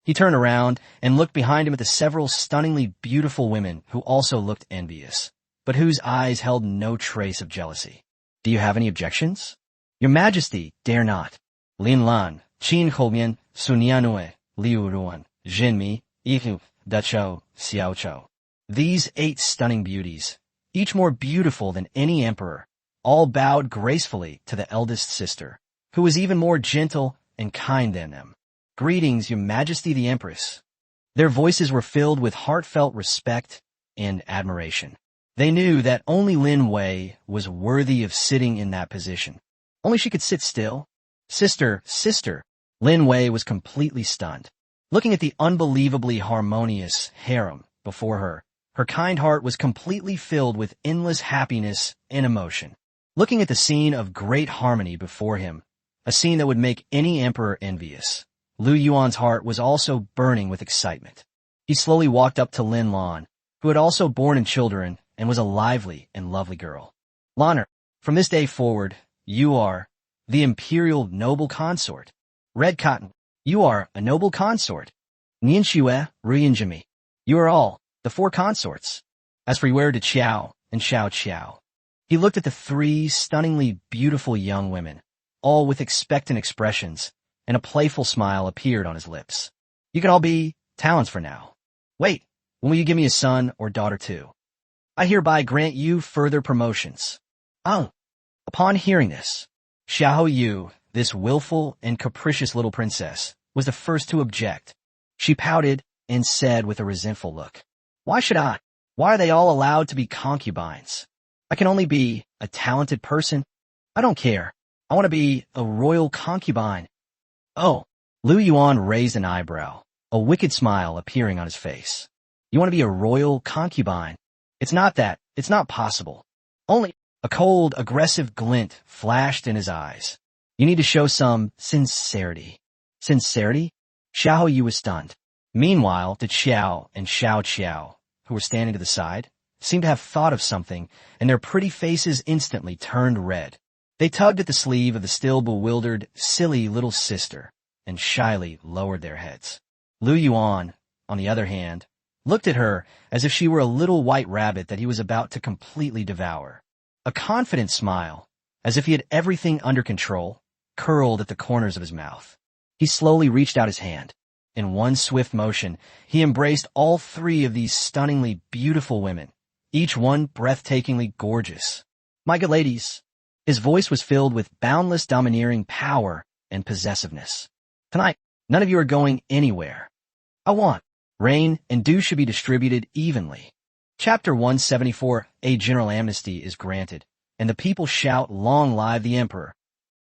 He turned around and looked behind him at the several stunningly beautiful women who also looked envious, but whose eyes held no trace of jealousy. Do you have any objections? Your Majesty, dare not. Lin Lan, Qin Houmian, Sunianue, Lu Yuan, Jinmi, Ihu, Dacho, Xiaochou. These 8 stunning beauties, each more beautiful than any emperor, all bowed gracefully to the eldest sister, who was even more gentle and kind than them. Greetings, Your Majesty the Empress. Their voices were filled with heartfelt respect and admiration. They knew that only Lin Wei was worthy of sitting in that position. Only she could sit still. Sister. Lin Wei was completely stunned. Looking at the unbelievably harmonious harem before her, her kind heart was completely filled with endless happiness and emotion. Looking at the scene of great harmony before him, a scene that would make any emperor envious, Lu Yuan's heart was also burning with excitement. He slowly walked up to Lin Lan, who had also borne children and was a lively and lovely girl. Lanner, from this day forward, you are the imperial noble consort. Red Cotton, you are a noble consort. Nianxue, Ruyanjimi, you are all the 4 consorts. As for Yuer de Qiao and Xiao Qiao, he looked at the 3 stunningly beautiful young women, all with expectant expressions, and a playful smile appeared on his lips. You can all be talents for now. Wait, when will you give me a son or daughter too? I hereby grant you further promotions. Oh. Upon hearing this, Xiao Yu, this willful and capricious little princess, was the first to object. She pouted and said with a resentful look, Why should I? Why are they all allowed to be concubines? I can only be a talented person. I don't care. I want to be a royal concubine. Oh. Lu Yuan raised an eyebrow, a wicked smile appearing on his face. You want to be a royal concubine? It's not that. It's not possible. Only a cold, aggressive glint flashed in his eyes. You need to show some sincerity. Sincerity? Xiao Yu was stunned. Meanwhile, the Qiao and Xiao Qiao, who were standing to the side, seemed to have thought of something, and their pretty faces instantly turned red. They tugged at the sleeve of the still bewildered, silly little sister, and shyly lowered their heads. Lu Yuan, on the other hand, looked at her as if she were a little white rabbit that he was about to completely devour. A confident smile, as if he had everything under control, curled at the corners of his mouth. He slowly reached out his hand. In one swift motion, he embraced all 3 of these stunningly beautiful women, each one breathtakingly gorgeous. My good ladies, his voice was filled with boundless domineering power and possessiveness. Tonight, none of you are going anywhere. I want rain and dew should be distributed evenly. Chapter 174, a general amnesty is granted, and the people shout, Long live the emperor.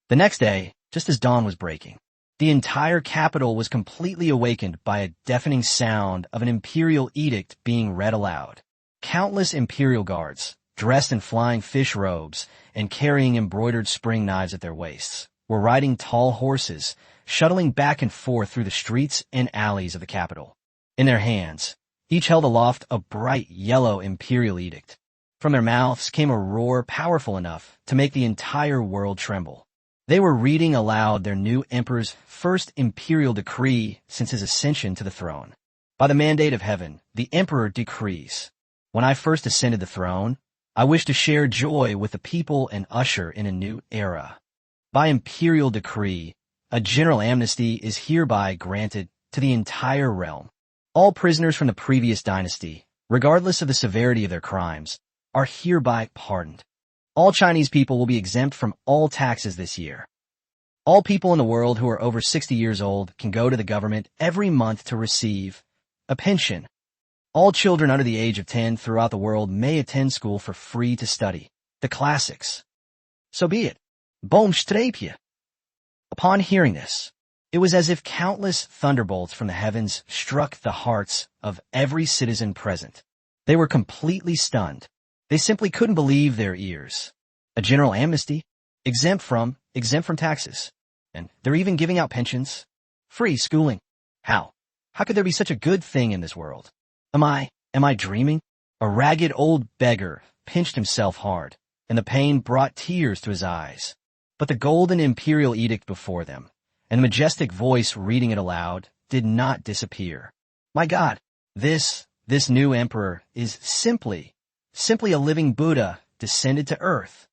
The next day, just as dawn was breaking, the entire capital was completely awakened by a deafening sound of an imperial edict being read aloud. Countless imperial guards, dressed in flying fish robes and carrying embroidered spring knives at their waists, were riding tall horses, shuttling back and forth through the streets and alleys of the capital. In their hands, Each held aloft a bright yellow imperial edict. From their mouths came a roar powerful enough to make the entire world tremble. They were reading aloud their new emperor's first imperial decree since his ascension to the throne. By the mandate of heaven, the emperor decrees. When I first ascended the throne, I wish to share joy with the people and usher in a new era. By imperial decree, a general amnesty is hereby granted to the entire realm. All prisoners from the previous dynasty, regardless of the severity of their crimes, are hereby pardoned. All Chinese people will be exempt from all taxes this year. All people in the world who are over 60 years old can go to the government every month to receive a pension. All children under the age of 10 throughout the world may attend school for free to study the classics. So be it. Boomstrapje. Upon hearing this, it was as if countless thunderbolts from the heavens struck the hearts of every citizen present. They were completely stunned. They simply couldn't believe their ears. A general amnesty, exempt from taxes. And they're even giving out pensions. Free schooling. How? How could there be such a good thing in this world? Am I dreaming? A ragged old beggar pinched himself hard, and the pain brought tears to his eyes. But the golden imperial edict before them, and the majestic voice reading it aloud, did not disappear. My God, this new emperor is simply a living Buddha descended to earth.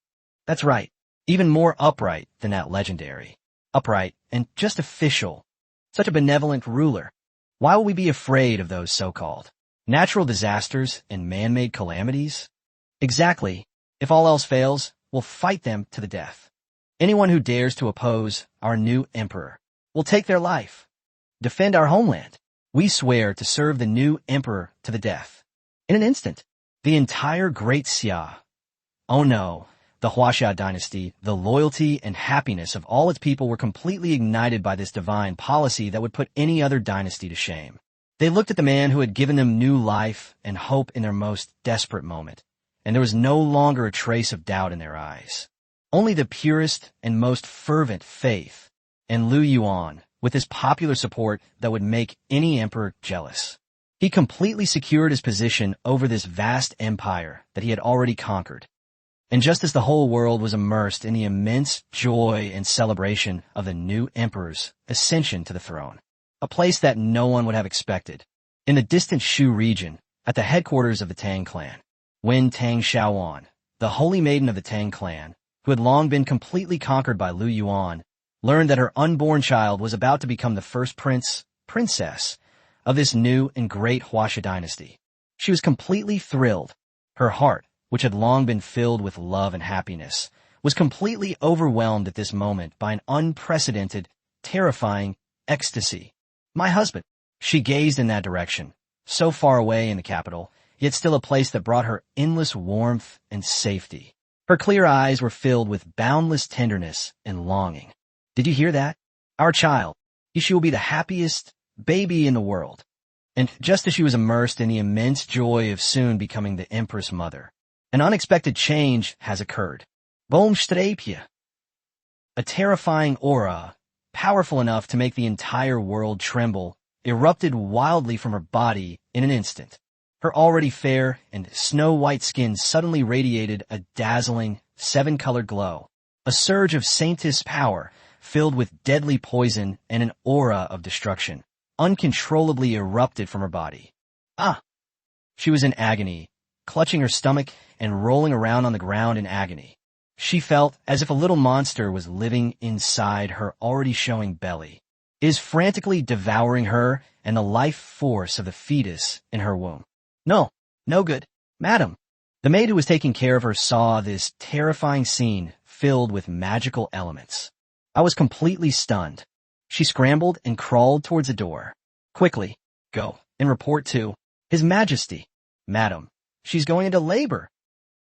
That's right, even more upright than that legendary. Upright and just official. Such a benevolent ruler. Why will we be afraid of those so-called natural disasters and man-made calamities? Exactly. If all else fails, we'll fight them to the death. Anyone who dares to oppose our new emperor will take their life. Defend our homeland. We swear to serve the new emperor to the death. In an instant, the entire Great Xia, oh no, the Huaxia dynasty, the loyalty and happiness of all its people were completely ignited by this divine policy that would put any other dynasty to shame. They looked at the man who had given them new life and hope in their most desperate moment, and there was no longer a trace of doubt in their eyes. Only the purest and most fervent faith, and Lu Yuan, with his popular support that would make any emperor jealous. He completely secured his position over this vast empire that he had already conquered. And just as the whole world was immersed in the immense joy and celebration of the new emperor's ascension to the throne, a place that no one would have expected, in the distant Shu region, at the headquarters of the Tang clan, when Tang Xiaoan, the holy maiden of the Tang clan, who had long been completely conquered by Lu Yuan, learned that her unborn child was about to become the first princess of this new and great Huaxia dynasty. She was completely thrilled. Her heart, which had long been filled with love and happiness, was completely overwhelmed at this moment by an unprecedented, terrifying ecstasy. My husband. She gazed in that direction, so far away in the capital, yet still a place that brought her endless warmth and safety. Her clear eyes were filled with boundless tenderness and longing. Did you hear that? Our child. She will be the happiest baby in the world. And just as she was immersed in the immense joy of soon becoming the empress mother, an unexpected change has occurred. Boomstrapje. A terrifying aura, powerful enough to make the entire world tremble, erupted wildly from her body in an instant. Her already fair and snow-white skin suddenly radiated a dazzling, seven-colored glow. A surge of saintess power, filled with deadly poison and an aura of destruction, uncontrollably erupted from her body. Ah! She was in agony, clutching her stomach and rolling around on the ground in agony. She felt as if a little monster was living inside her already showing belly, is frantically devouring her and the life force of the fetus in her womb. No good, madam. The maid who was taking care of her saw this terrifying scene filled with magical elements. I was completely stunned. She scrambled and crawled towards the door. Quickly, go and report to His Majesty. Madam, she's going into labor.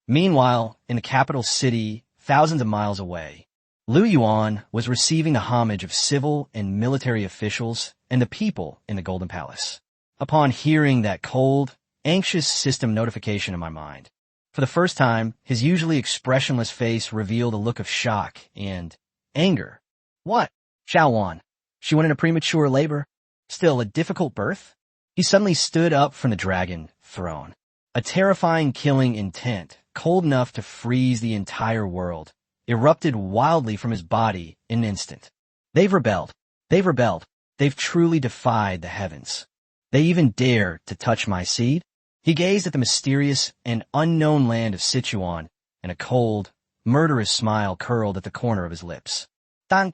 Meanwhile, in the capital city, thousands of miles away, Lu Yuan was receiving the homage of civil and military officials and the people in the Golden Palace. Upon hearing that cold, anxious system notification in my mind, for the first time, his usually expressionless face revealed a look of shock and anger. What? Xiaowan. She went into premature labor? Still a difficult birth? He suddenly stood up from the dragon throne. A terrifying killing intent, cold enough to freeze the entire world, erupted wildly from his body in an instant. They've rebelled. They've rebelled. They've truly defied the heavens. They even dare to touch my seed? He gazed at the mysterious and unknown land of Sichuan, and a cold, murderous smile curled at the corner of his lips. The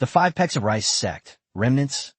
5 pecks of rice sect, remnants?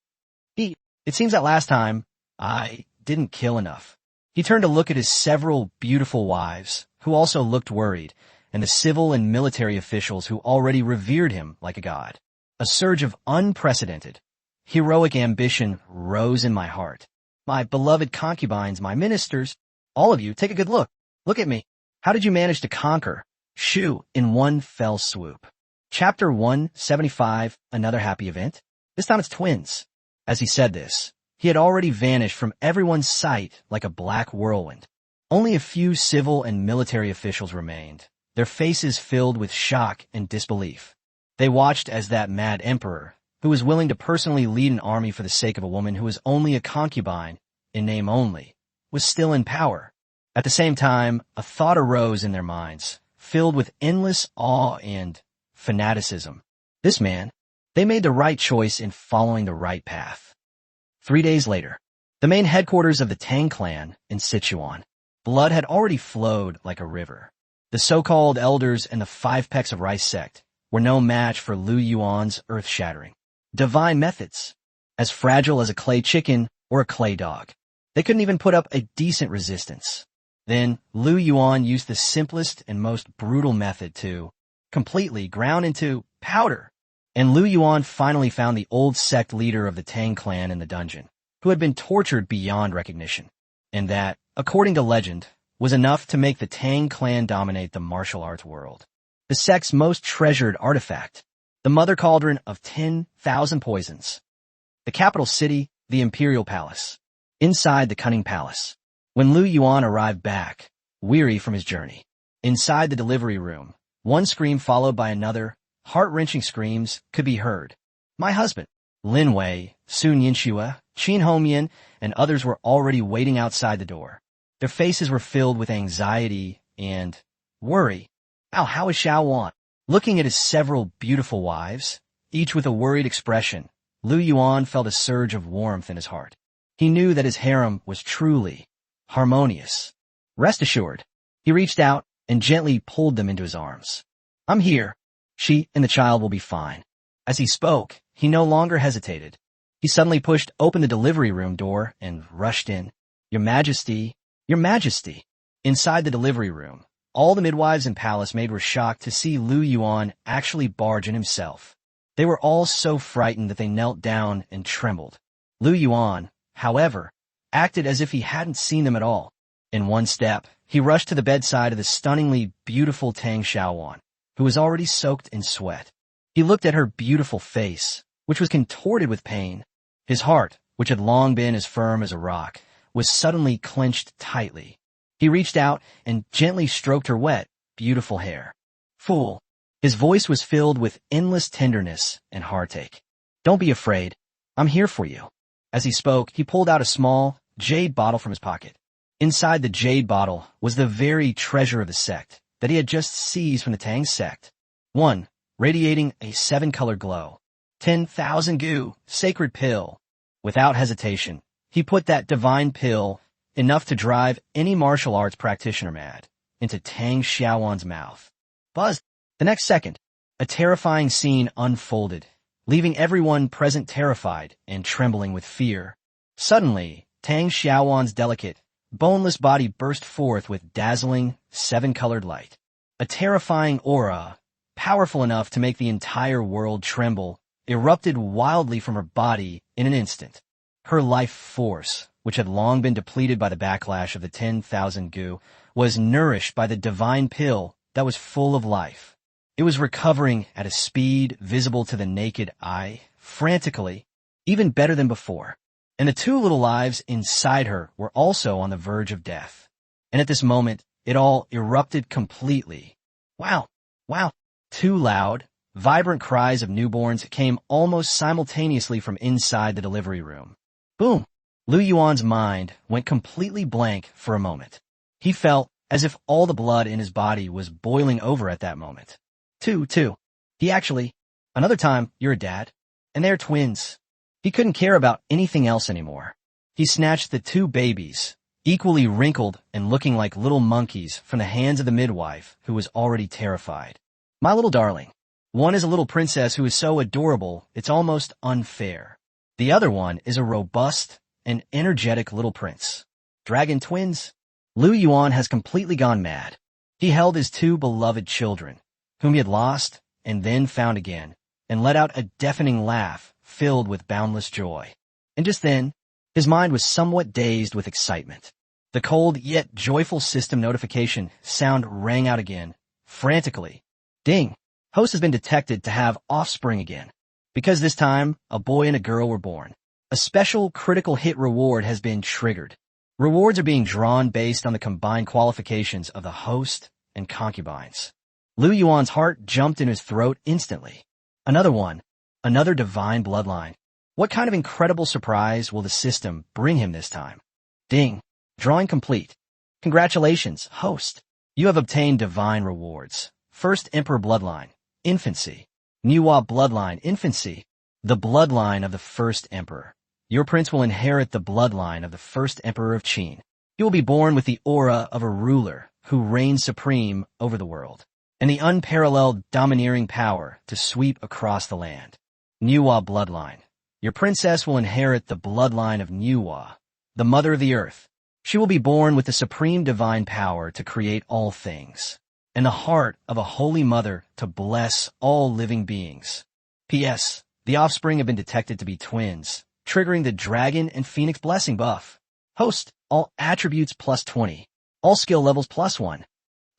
It seems that last time, I didn't kill enough. He turned to look at his several beautiful wives, who also looked worried, and the civil and military officials who already revered him like a god. A surge of unprecedented, heroic ambition rose in my heart. My beloved concubines, my ministers, all of you, take a good look. Look at me. How did you manage to conquer Shu in one fell swoop? Chapter 175, Another Happy Event. This time it's twins. As he said this, he had already vanished from everyone's sight like a black whirlwind. Only a few civil and military officials remained, their faces filled with shock and disbelief. They watched as that mad emperor, who was willing to personally lead an army for the sake of a woman who was only a concubine, in name only, was still in power. At the same time, a thought arose in their minds, filled with endless awe and fanaticism. This man, they made the right choice in following the right path. 3 days later, the main headquarters of the Tang clan in Sichuan. Blood had already flowed like a river. The so-called elders and the 5 pecks of rice sect were no match for Lu Yuan's earth-shattering divine methods, as fragile as a clay chicken or a clay dog. They couldn't even put up a decent resistance. Then Lu Yuan used the simplest and most brutal method to completely ground into powder. And Lu Yuan finally found the old sect leader of the Tang clan in the dungeon, who had been tortured beyond recognition. And that, according to legend, was enough to make the Tang clan dominate the martial arts world. The sect's most treasured artifact, the mother cauldron of 10,000 poisons. The capital city, the imperial palace. Inside the cunning palace. When Lu Yuan arrived back, weary from his journey, inside the delivery room, one scream followed by another, heart-wrenching screams could be heard. My husband, Lin Wei, Sun Yinxue, Qin Hongyan, and others were already waiting outside the door. Their faces were filled with anxiety and worry. How is Xiao Wan? Looking at his several beautiful wives, each with a worried expression, Lu Yuan felt a surge of warmth in his heart. He knew that his harem was truly harmonious. Rest assured, he reached out and gently pulled them into his arms. I'm here. She and the child will be fine. As he spoke, he no longer hesitated. He suddenly pushed open the delivery room door and rushed in. Your Majesty, Your Majesty. Inside the delivery room, all the midwives and palace maid were shocked to see Lu Yuan actually barge in himself. They were all so frightened that they knelt down and trembled. Lu Yuan, however, acted as if he hadn't seen them at all. In one step, he rushed to the bedside of the stunningly beautiful Tang Xiaowan, who was already soaked in sweat. He looked at her beautiful face, which was contorted with pain. His heart, which had long been as firm as a rock, was suddenly clenched tightly. He reached out and gently stroked her wet, beautiful hair. Fool! His voice was filled with endless tenderness and heartache. Don't be afraid. I'm here for you. As he spoke, he pulled out a small, jade bottle from his pocket. Inside the jade bottle was the very treasure of the sect that he had just seized from the Tang sect. One, radiating a 7-color glow. 10,000 gu, sacred pill. Without hesitation, he put that divine pill, enough to drive any martial arts practitioner mad, into Tang Xiaowan's mouth. Buzz! The next second, a terrifying scene unfolded, leaving everyone present terrified and trembling with fear. Suddenly, Tang Xiaowan's delicate, boneless body burst forth with dazzling, 7-colored light. A terrifying aura, powerful enough to make the entire world tremble, erupted wildly from her body in an instant. Her life force, which had long been depleted by the backlash of the 10,000 gu, was nourished by the divine pill that was full of life. It was recovering at a speed visible to the naked eye, frantically, even better than before. And the 2 little lives inside her were also on the verge of death. And at this moment, it all erupted completely. Wow! 2 loud, Vibrant cries of newborns came almost simultaneously from inside the delivery room. Boom! Lu Yuan's mind went completely blank for a moment. He felt as if all the blood in his body was boiling over at that moment. Two. Another time, you're a dad. And they're twins. He couldn't care about anything else anymore. He snatched the two babies, equally wrinkled and looking like little monkeys, from the hands of the midwife, who was already terrified. My little darling. One is a little princess who is so adorable, it's almost unfair. The other one is a robust and energetic little prince. Dragon twins. Lu Yuan has completely gone mad. He held his two beloved children, whom he had lost and then found again, and let out a deafening laugh filled with boundless joy. And just then, his mind was somewhat dazed with excitement. The cold yet joyful system notification sound rang out again, frantically. Ding! Host has been detected to have offspring again. Because this time, a boy and a girl were born. A special critical hit reward has been triggered. Rewards are being drawn based on the combined qualifications of the host and concubines. Lu Yuan's heart jumped in his throat instantly. Another one. Another divine bloodline. What kind of incredible surprise will the system bring him this time? Ding. Drawing complete. Congratulations, host. You have obtained divine rewards. First Emperor bloodline. Infancy. Xinghua bloodline. Infancy. The bloodline of the first emperor. Your prince will inherit the bloodline of the first emperor of Qin. He will be born with the aura of a ruler who reigns supreme over the world, and the unparalleled domineering power to sweep across the land. Xinghua bloodline. Your princess will inherit the bloodline of Xinghua, the mother of the earth. She will be born with the supreme divine power to create all things, and the heart of a holy mother to bless all living beings. P.S. The offspring have been detected to be twins, triggering the Dragon and Phoenix Blessing buff. Host, all attributes plus 20. All skill levels plus 1.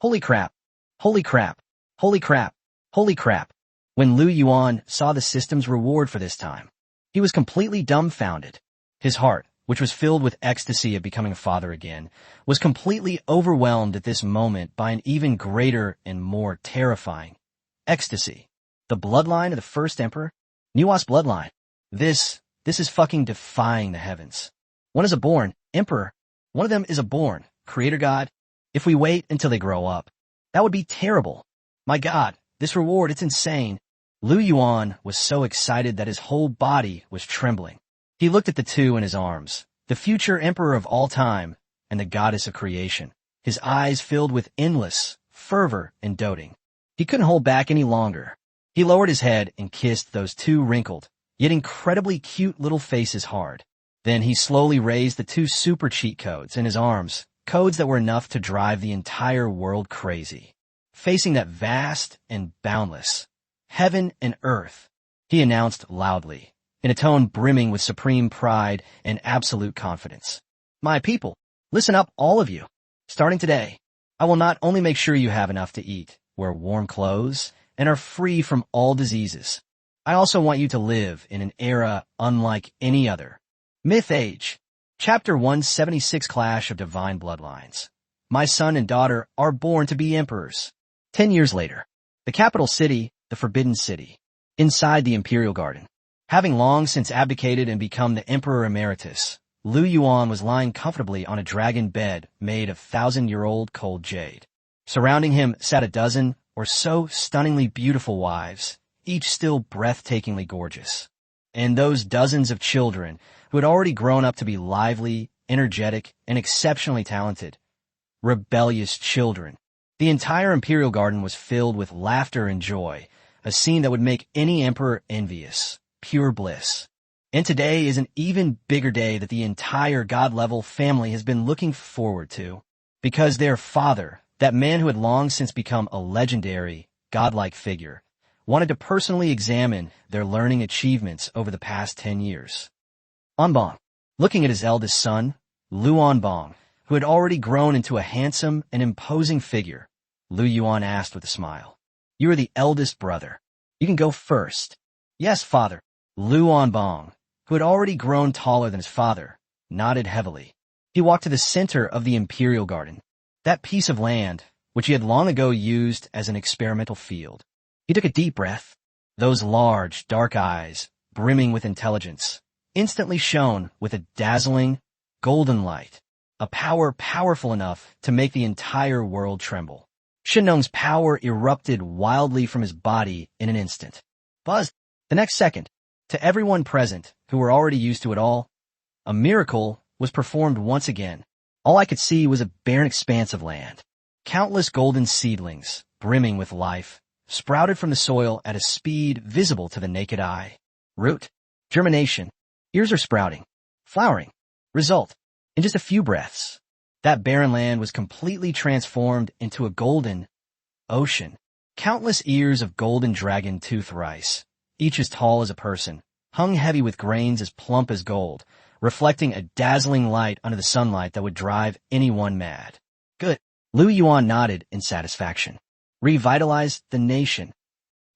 Holy crap. Holy crap. Holy crap. Holy crap. When Lu Yuan saw the system's reward for this time, he was completely dumbfounded. His heart, which was filled with ecstasy of becoming a father again, was completely overwhelmed at this moment by an even greater and more terrifying ecstasy. The bloodline of the first emperor? Xinghua's bloodline. This is fucking defying the heavens. One is a born emperor. One of them is a born creator god. If we wait until they grow up, that would be terrible. My god, this reward, it's insane. Lu Yuan was so excited that his whole body was trembling. He looked at the two in his arms, the future emperor of all time and the goddess of creation, his eyes filled with endless fervor and doting. He couldn't hold back any longer. He lowered his head and kissed those two wrinkled, yet incredibly cute little faces hard. Then he slowly raised the two super cheat codes in his arms, codes that were enough to drive the entire world crazy. Facing that vast and boundless heaven and earth, he announced loudly, in a tone brimming with supreme pride and absolute confidence. My people, listen up, all of you. Starting today, I will not only make sure you have enough to eat, wear warm clothes, and are free from all diseases. I also want you to live in an era unlike any other. Myth Age. Chapter 176 Clash of Divine Bloodlines. My son and daughter are born to be emperors. 10 years later, the capital city, the Forbidden City, inside the Imperial Garden. Having long since abdicated and become the Emperor Emeritus, Lu Yuan was lying comfortably on a dragon bed made of 1,000-year-old cold jade. Surrounding him sat a dozen or so stunningly beautiful wives, each still breathtakingly gorgeous. And those dozens of children who had already grown up to be lively, energetic, and exceptionally talented. Rebellious children. The entire Imperial Garden was filled with laughter and joy, a scene that would make any emperor envious. Pure bliss. And today is an even bigger day that the entire God-level family has been looking forward to, because their father, that man who had long since become a legendary, godlike figure, wanted to personally examine their learning achievements over the past 10 years. Anbong, looking at his eldest son, Lu Anbong, who had already grown into a handsome and imposing figure, Lu Yuan asked with a smile. You are the eldest brother. You can go first. Yes, father. Lu Anbong, who had already grown taller than his father, nodded heavily. He walked to the center of the Imperial Garden, that piece of land which he had long ago used as an experimental field. He took a deep breath, Those large, dark eyes, brimming with intelligence, instantly shone with a dazzling, golden light, a power powerful enough to make the entire world tremble. Shinong's power erupted wildly from his body in an instant. Buzz! The next second, to everyone present, who were already used to it all, a miracle was performed once again. All I could see was a barren expanse of land. Countless golden seedlings, brimming with life, sprouted from the soil at a speed visible to the naked eye. Root, germination, ears are sprouting, flowering. Result, in just a few breaths, that barren land was completely transformed into a golden ocean. Countless ears of golden dragon tooth rice, each as tall as a person, hung heavy with grains as plump as gold, reflecting a dazzling light under the sunlight that would drive anyone mad. Good. Lu Yuan nodded in satisfaction. Revitalize the nation.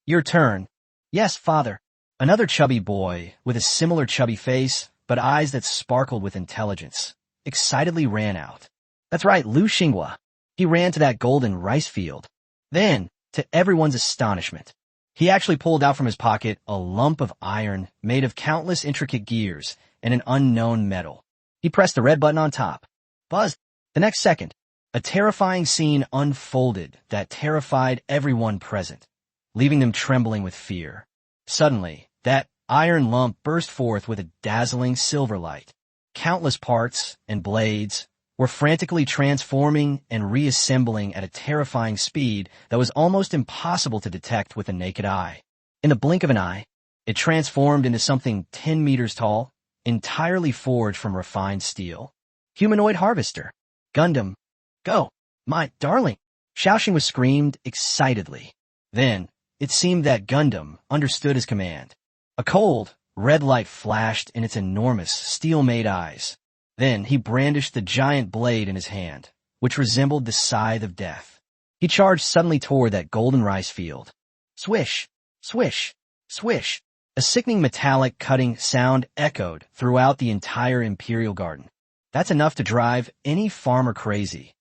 Your turn. Yes, father. Another chubby boy, with a similar chubby face, but eyes that sparkled with intelligence, excitedly ran out. That's right, Lu Xinghua. He ran to that golden rice field. Then, to everyone's astonishment, he actually pulled out from his pocket a lump of iron made of countless intricate gears and an unknown metal. He pressed the red button on top. Buzz! The next second, a terrifying scene unfolded that terrified everyone present, leaving them trembling with fear. Suddenly, that iron lump burst forth with a dazzling silver light. Countless parts and blades were frantically transforming and reassembling at a terrifying speed that was almost impossible to detect with the naked eye. In the blink of an eye, it transformed into something 10 meters tall, entirely forged from refined steel. Humanoid harvester. Gundam. Go, my darling. Xiaoxing was screamed excitedly. Then, it seemed that Gundam understood his command. A cold, red light flashed in its enormous, steel-made eyes. Then he brandished the giant blade in his hand, which resembled the scythe of death. He charged suddenly toward that golden rice field. Swish, swish, swish. A sickening metallic cutting sound echoed throughout the entire Imperial Garden. That's enough to drive any farmer crazy.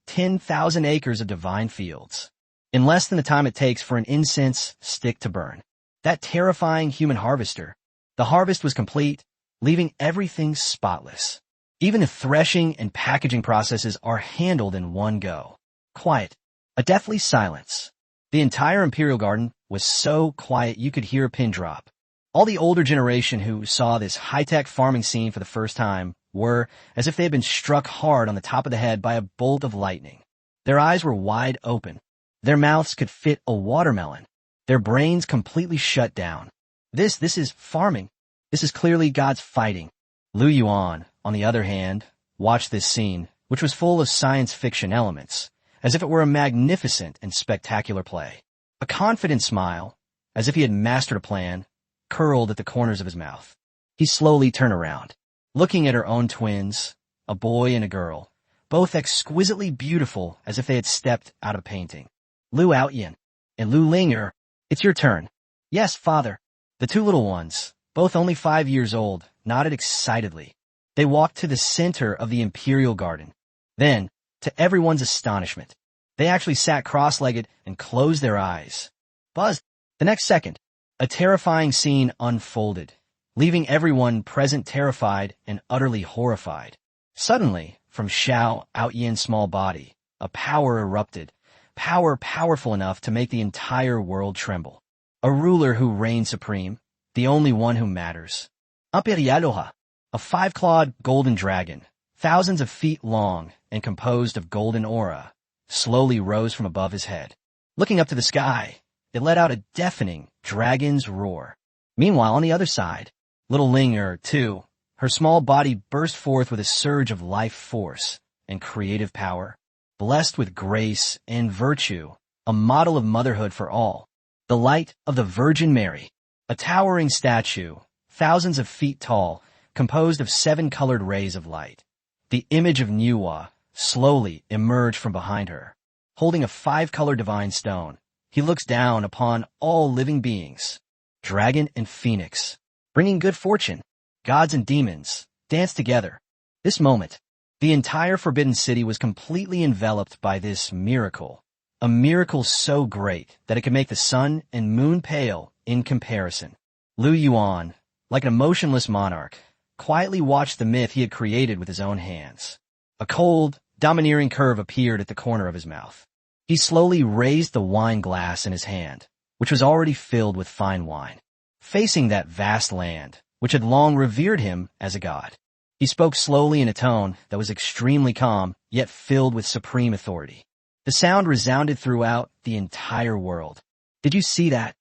10,000 acres of divine fields. In less than the time it takes for an incense stick to burn. That terrifying human harvester. The harvest was complete, leaving everything spotless. Even the threshing and packaging processes are handled in one go. Quiet. A deathly silence. The entire Imperial Garden was so quiet you could hear a pin drop. All the older generation who saw this high-tech farming scene for the first time were as if they had been struck hard on the top of the head by a bolt of lightning. Their eyes were wide open. Their mouths could fit a watermelon. Their brains completely shut down. This is farming. This is clearly God's fighting. Lu Yuan, on the other hand, watched this scene, which was full of science fiction elements, as if it were a magnificent and spectacular play. A confident smile, as if he had mastered a plan, curled at the corners of his mouth. He slowly turned around, looking at her own twins, a boy and a girl, both exquisitely beautiful as if they had stepped out of a painting. Lu Yuan and Lu Linger, it's your turn. Yes, father. The two little ones, both only 5 years old, nodded excitedly. They walked to the center of the Imperial Garden. Then, to everyone's astonishment, they actually sat cross-legged and closed their eyes. Buzz! The next second, a terrifying scene unfolded, leaving everyone present terrified and utterly horrified. Suddenly, from Xiao Outyan's small body, a power erupted, power powerful enough to make the entire world tremble. A ruler who reigned supreme, the only one who matters. Imperialoha, a 5-clawed golden dragon, thousands of feet long and composed of golden aura, slowly rose from above his head. Looking up to the sky, it let out a deafening dragon's roar. Meanwhile, on the other side, little Linger, too, her small body burst forth with a surge of life force and creative power. Blessed with grace and virtue, a model of motherhood for all. The light of the Virgin Mary, a towering statue, thousands of feet tall, composed of 7 colored rays of light. The image of Nuwa slowly emerged from behind her. Holding a 5-colored divine stone, he looks down upon all living beings. Dragon and phoenix, bringing good fortune. Gods and demons dance together. This moment, the entire Forbidden City was completely enveloped by this miracle. A miracle so great that it could make the sun and moon pale in comparison. Lu Yuan, like an emotionless monarch, quietly watched the myth he had created with his own hands. A cold, domineering curve appeared at the corner of his mouth. He slowly raised the wine glass in his hand, which was already filled with fine wine, facing that vast land, which had long revered him as a god. He spoke slowly in a tone that was extremely calm, yet filled with supreme authority. The sound resounded throughout the entire world. Did you see that?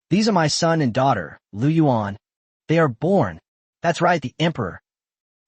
These are my son and daughter, Lu Yuan. They are born. That's right, the emperor.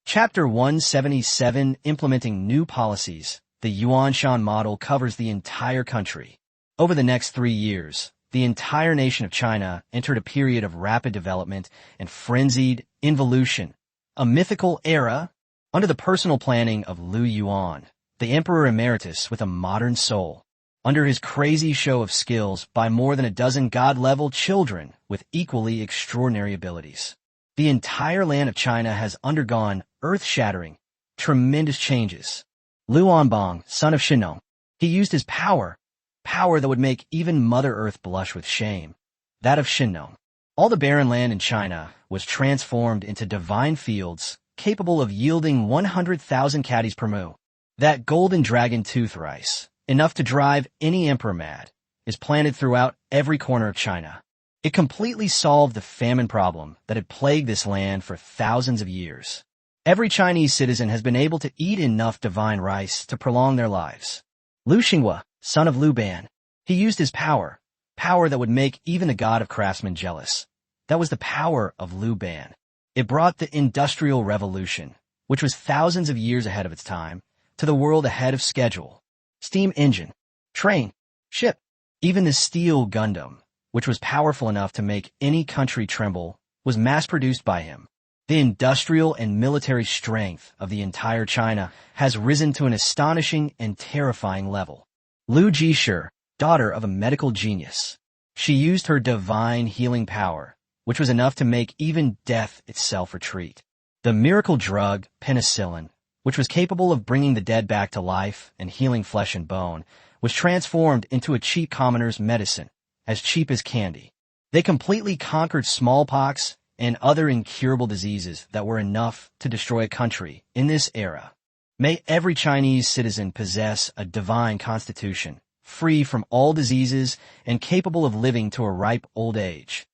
Chapter 177, Implementing New Policies. The Yuanshan model covers the entire country. Over the next 3 years, the entire nation of China entered a period of rapid development and frenzied involution, a mythical era under the personal planning of Lu Yuan, the emperor emeritus with a modern soul. Under his crazy show of skills by more than a dozen god-level children with equally extraordinary abilities. The entire land of China has undergone earth-shattering, tremendous changes. Lu Yuanbang, son of Xinong, he used his power that would make even Mother Earth blush with shame, that of Xinong. All the barren land in China was transformed into divine fields capable of yielding 100,000 caddies per moo. That golden dragon tooth rice, enough to drive any emperor mad, is planted throughout every corner of China. It completely solved the famine problem that had plagued this land for thousands of years. Every Chinese citizen has been able to eat enough divine rice to prolong their lives. Lu Xinghua, son of Lu Ban, he used his power that would make even the god of craftsmen jealous. That was the power of Lu Ban. It brought the Industrial Revolution, which was thousands of years ahead of its time, to the world ahead of schedule. Steam engine, train, ship, even the steel Gundam, which was powerful enough to make any country tremble, was mass-produced by him. The industrial and military strength of the entire China has risen to an astonishing and terrifying level. Lu Jishu, daughter of a medical genius. She used her divine healing power, which was enough to make even death itself retreat. The miracle drug, penicillin, which was capable of bringing the dead back to life and healing flesh and bone, was transformed into a cheap commoner's medicine, as cheap as candy. They completely conquered smallpox and other incurable diseases that were enough to destroy a country in this era. May every Chinese citizen possess a divine constitution, free from all diseases and capable of living to a ripe old age.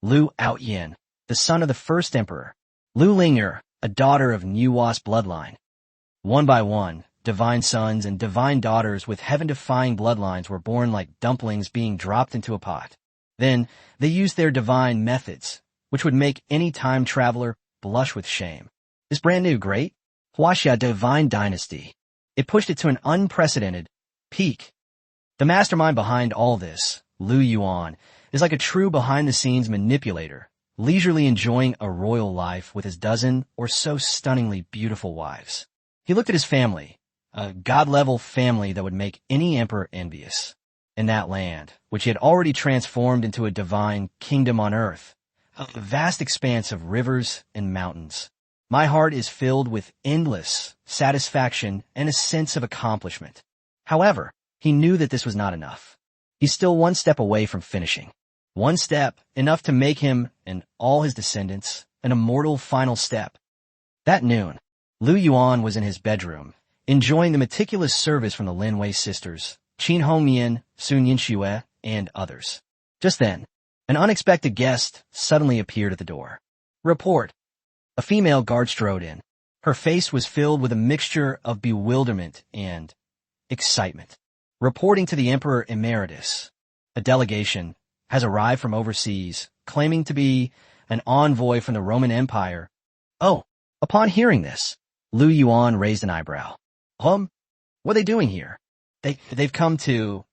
Lu Yuan, the son of the first emperor. Lu Ling'er, a daughter of Nuwa's bloodline. One by one, divine sons and divine daughters with heaven-defying bloodlines were born like dumplings being dropped into a pot. Then, they used their divine methods, which would make any time traveler blush with shame. This brand new great Huaxia divine dynasty, it pushed it to an unprecedented peak. The mastermind behind all this, Lu Yuan, is like a true behind-the-scenes manipulator, leisurely enjoying a royal life with his dozen or so stunningly beautiful wives. He looked at his family, a god-level family that would make any emperor envious. In that land, which he had already transformed into a divine kingdom on earth, a vast expanse of rivers and mountains. My heart is filled with endless satisfaction and a sense of accomplishment. However, he knew that this was not enough. He's still one step away from finishing. One step, enough to make him and all his descendants an immortal final step. That noon, Lu Yuan was in his bedroom, enjoying the meticulous service from the Linwei sisters, Qin Hongmian, Sun Yinxue, and others. Just then, an unexpected guest suddenly appeared at the door. Report. A female guard strode in. Her face was filled with a mixture of bewilderment and excitement. Reporting to the Emperor Emeritus, a delegation has arrived from overseas, claiming to be an envoy from the Roman Empire. Oh, upon hearing this, Lu Yuan raised an eyebrow. What are they doing here? They've come to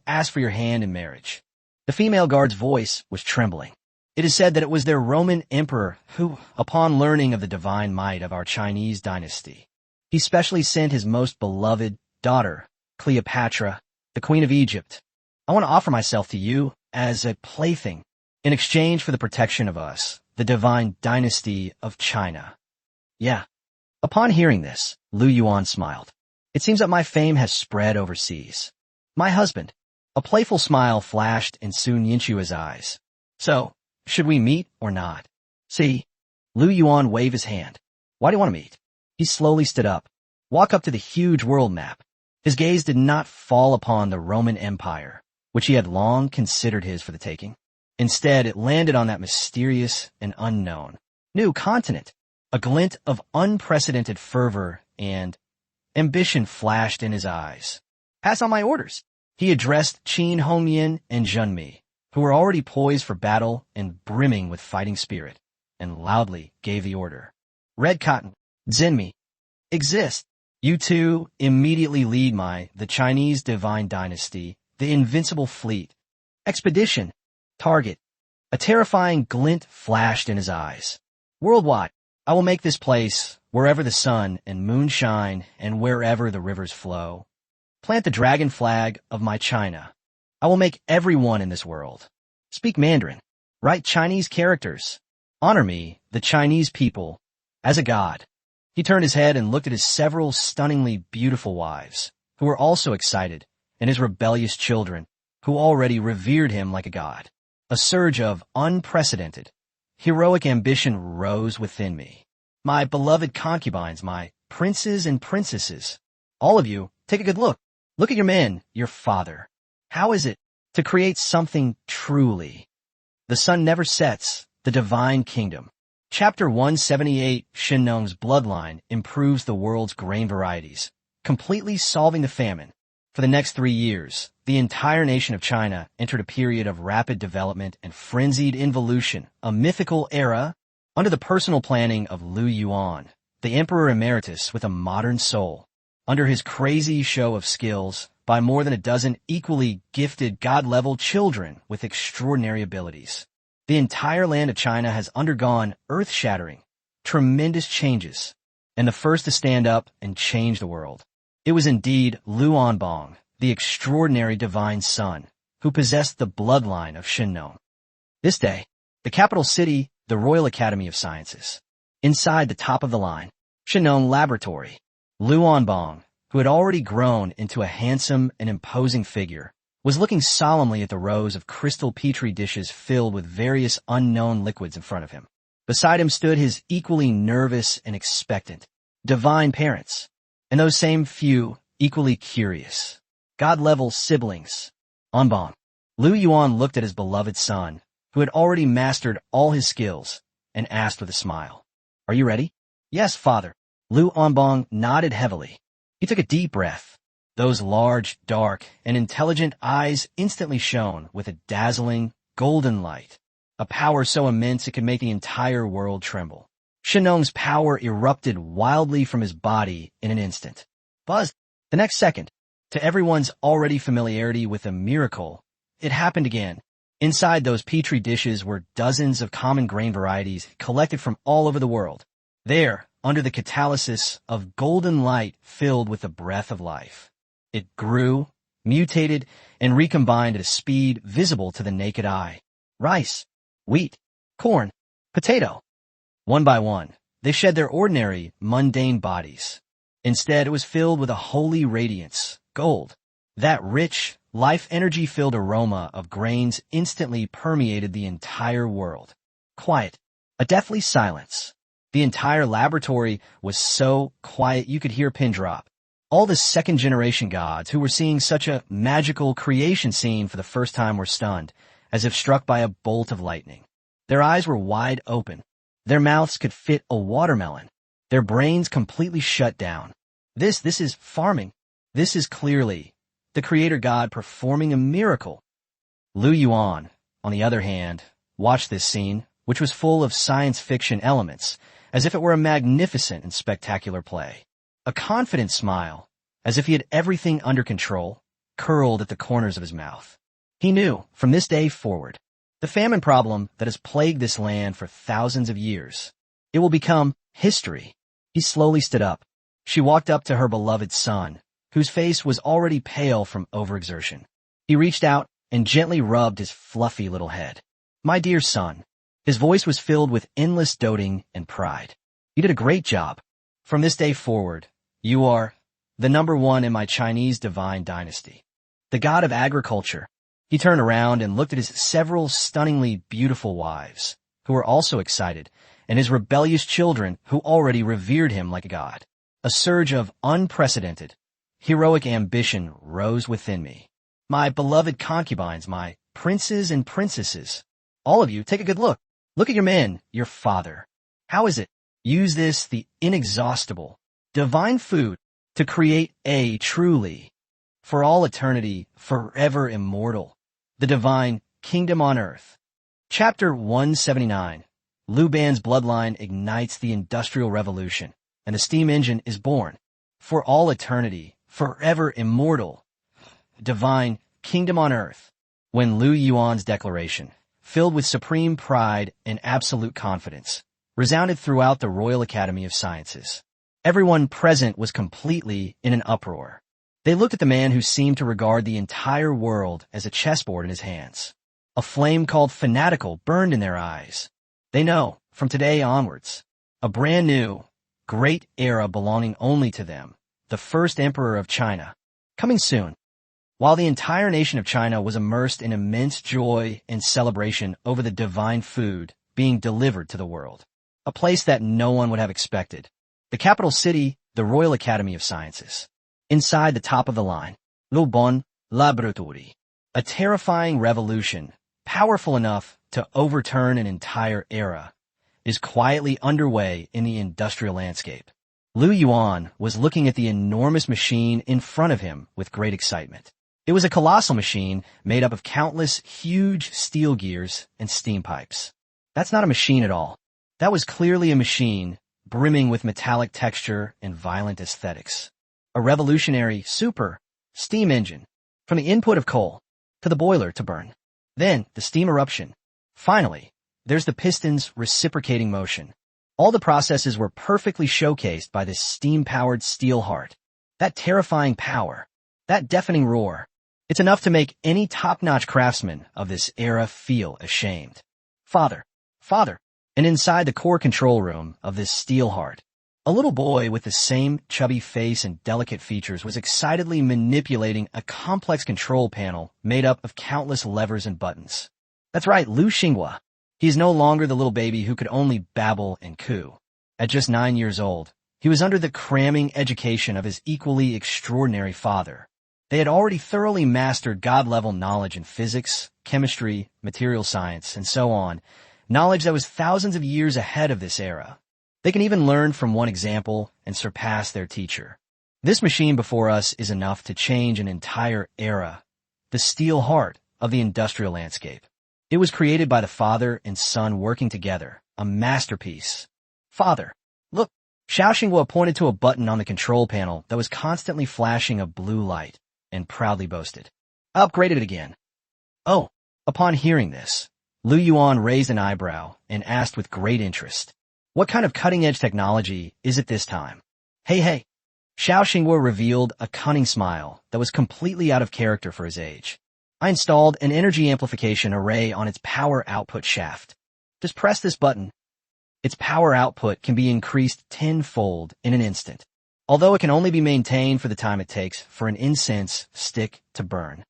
ask for your hand in marriage. The female guard's voice was trembling. It is said that it was their Roman emperor who, upon learning of the divine might of our Chinese dynasty, he specially sent his most beloved daughter, Cleopatra, the Queen of Egypt. I want to offer myself to you as a plaything in exchange for the protection of us, the divine dynasty of China. Yeah. Upon hearing this, Lu Yuan smiled. It seems that my fame has spread overseas. My husband. A playful smile flashed in Sun Yinxue's eyes. So, should we meet or not? See, Lu Yuan waved his hand. Why do you want to meet? He slowly stood up, walked up to the huge world map. His gaze did not fall upon the Roman Empire, which he had long considered his for the taking. Instead, it landed on that mysterious and unknown new continent. A glint of unprecedented fervor and ambition flashed in his eyes. Pass on my orders. He addressed Qin Hongyan and Zhenmi, who were already poised for battle and brimming with fighting spirit, and loudly gave the order. Red Cotton, Zhenmi, exist. You two immediately lead the Chinese divine dynasty, the invincible fleet. Expedition. Target. A terrifying glint flashed in his eyes. Worldwide. I will make this place wherever the sun and moon shine and wherever the rivers flow. Plant the dragon flag of my China. I will make everyone in this world speak Mandarin, write Chinese characters, honor me, the Chinese people, as a god. He turned his head and looked at his several stunningly beautiful wives, who were also excited, and his rebellious children, who already revered him like a god. A surge of unprecedented, heroic ambition rose within me. My beloved concubines, my princes and princesses, all of you, take a good look. Look at your men, your father. How is it to create something truly? The sun never sets, the divine kingdom. Chapter 178, Shinnong's bloodline improves the world's grain varieties, completely solving the famine. For the next 3 years, the entire nation of China entered a period of rapid development and frenzied involution, a mythical era under the personal planning of Lu Yuan, the Emperor Emeritus with a modern soul. Under his crazy show of skills, by more than a dozen equally gifted god-level children with extraordinary abilities. The entire land of China has undergone earth-shattering, tremendous changes, and the first to stand up and change the world. It was indeed Lu Yuanbong, the extraordinary divine son, who possessed the bloodline of Shinnong. This day, the capital city, the Royal Academy of Sciences. Inside the top of the line, Shinnong Laboratory, Lu Yuanbong, who had already grown into a handsome and imposing figure, was looking solemnly at the rows of crystal petri dishes filled with various unknown liquids in front of him. Beside him stood his equally nervous and expectant divine parents, and those same few equally curious god-level siblings. Yuanbong. Lu Yuan looked at his beloved son, who had already mastered all his skills, and asked with a smile, "Are you ready?" "Yes, father." Lu Yuanbong nodded heavily. He took a deep breath. Those large, dark, and intelligent eyes instantly shone with a dazzling, golden light, a power so immense it could make the entire world tremble. Shinnong's power erupted wildly from his body in an instant. Buzz! The next second, to everyone's already familiarity with the miracle, it happened again. Inside those petri dishes were dozens of common grain varieties collected from all over the world. There, under the catalysis of golden light filled with the breath of life, it grew, mutated, and recombined at a speed visible to the naked eye. Rice, wheat, corn, potato. One by one, they shed their ordinary, mundane bodies. Instead, it was filled with a holy radiance, gold. That rich, life-energy-filled aroma of grains instantly permeated the entire world. Quiet, a deathly silence. The entire laboratory was so quiet you could hear a pin drop. All the second-generation gods who were seeing such a magical creation scene for the first time were stunned, as if struck by a bolt of lightning. Their eyes were wide open. Their mouths could fit a watermelon. Their brains completely shut down. This is farming. This is clearly the Creator God performing a miracle. Lu Yuan, on the other hand, watched this scene, which was full of science fiction elements, as if it were a magnificent and spectacular play. A confident smile, as if he had everything under control, curled at the corners of his mouth. He knew, from this day forward, the famine problem that has plagued this land for thousands of years, it will become history. He slowly stood up. She walked up to her beloved son, whose face was already pale from overexertion. He reached out and gently rubbed his fluffy little head. "My dear son." His voice was filled with endless doting and pride. "You did a great job. From this day forward, you are the number one in my Chinese divine dynasty. The god of agriculture, He turned around and looked at his several stunningly beautiful wives, who were also excited, and his rebellious children, who already revered him like a god. A surge of unprecedented, heroic ambition rose within me. My beloved concubines, my princes and princesses, all of you, take a good look. Look at your man, your father. How is it? Use this, the inexhaustible, divine food, to create a truly, for all eternity, forever immortal, the divine kingdom on earth. Chapter 179. Lu Ban's bloodline ignites the Industrial Revolution, and the steam engine is born. For all eternity, forever immortal, divine kingdom on earth. When Lu Yuan's declaration, filled with supreme pride and absolute confidence, resounded throughout the Royal Academy of Sciences, everyone present was completely in an uproar. They looked at the man who seemed to regard the entire world as a chessboard in his hands. A flame called fanatical burned in their eyes. They know, from today onwards, a brand new, great era belonging only to them, the first emperor of China, coming soon. While the entire nation of China was immersed in immense joy and celebration over the divine food being delivered to the world, a place that no one would have expected, the capital city, the Royal Academy of Sciences. Inside the top of the line, Lu Bon Laboratory, a terrifying revolution, powerful enough to overturn an entire era, is quietly underway in the industrial landscape. Lu Yuan was looking at the enormous machine in front of him with great excitement. It was a colossal machine made up of countless huge steel gears and steam pipes. That's not a machine at all. That was clearly a machine brimming with metallic texture and violent aesthetics. A revolutionary super steam engine, from the input of coal to the boiler to burn. Then the steam eruption. Finally, there's the piston's reciprocating motion. All the processes were perfectly showcased by this steam-powered steel heart. That terrifying power, that deafening roar. It's enough to make any top-notch craftsman of this era feel ashamed. Father, and inside the core control room of this steel heart, a little boy with the same chubby face and delicate features was excitedly manipulating a complex control panel made up of countless levers and buttons. That's right, Lu Xinghua. He is no longer the little baby who could only babble and coo. At just 9 years old, he was under the cramming education of his equally extraordinary father. They had already thoroughly mastered God-level knowledge in physics, chemistry, material science, and so on, knowledge that was thousands of years ahead of this era. They can even learn from one example and surpass their teacher. This machine before us is enough to change an entire era, the steel heart of the industrial landscape. It was created by the father and son working together, a masterpiece. Father, look, Xiao Xinghua pointed to a button on the control panel that was constantly flashing a blue light and proudly boasted, "Upgraded it again." Oh, upon hearing this, Lu Yuan raised an eyebrow and asked with great interest, "What kind of cutting-edge technology is it this time?" Hey. Xiao Xinghua revealed a cunning smile that was completely out of character for his age. I installed an energy amplification array on its power output shaft. Just press this button. Its power output can be increased tenfold in an instant, although it can only be maintained for the time it takes for an incense stick to burn.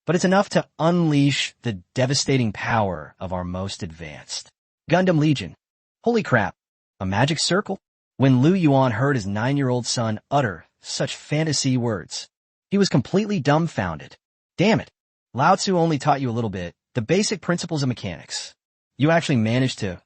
But it's enough to unleash the devastating power of our most advanced Gundam Legion. Holy crap, a magic circle? When Lu Yuan heard his 9-year-old son utter such fantasy words, he was completely dumbfounded. Damn it. Lao Tzu only taught you a little bit, the basic principles of mechanics. You actually managed to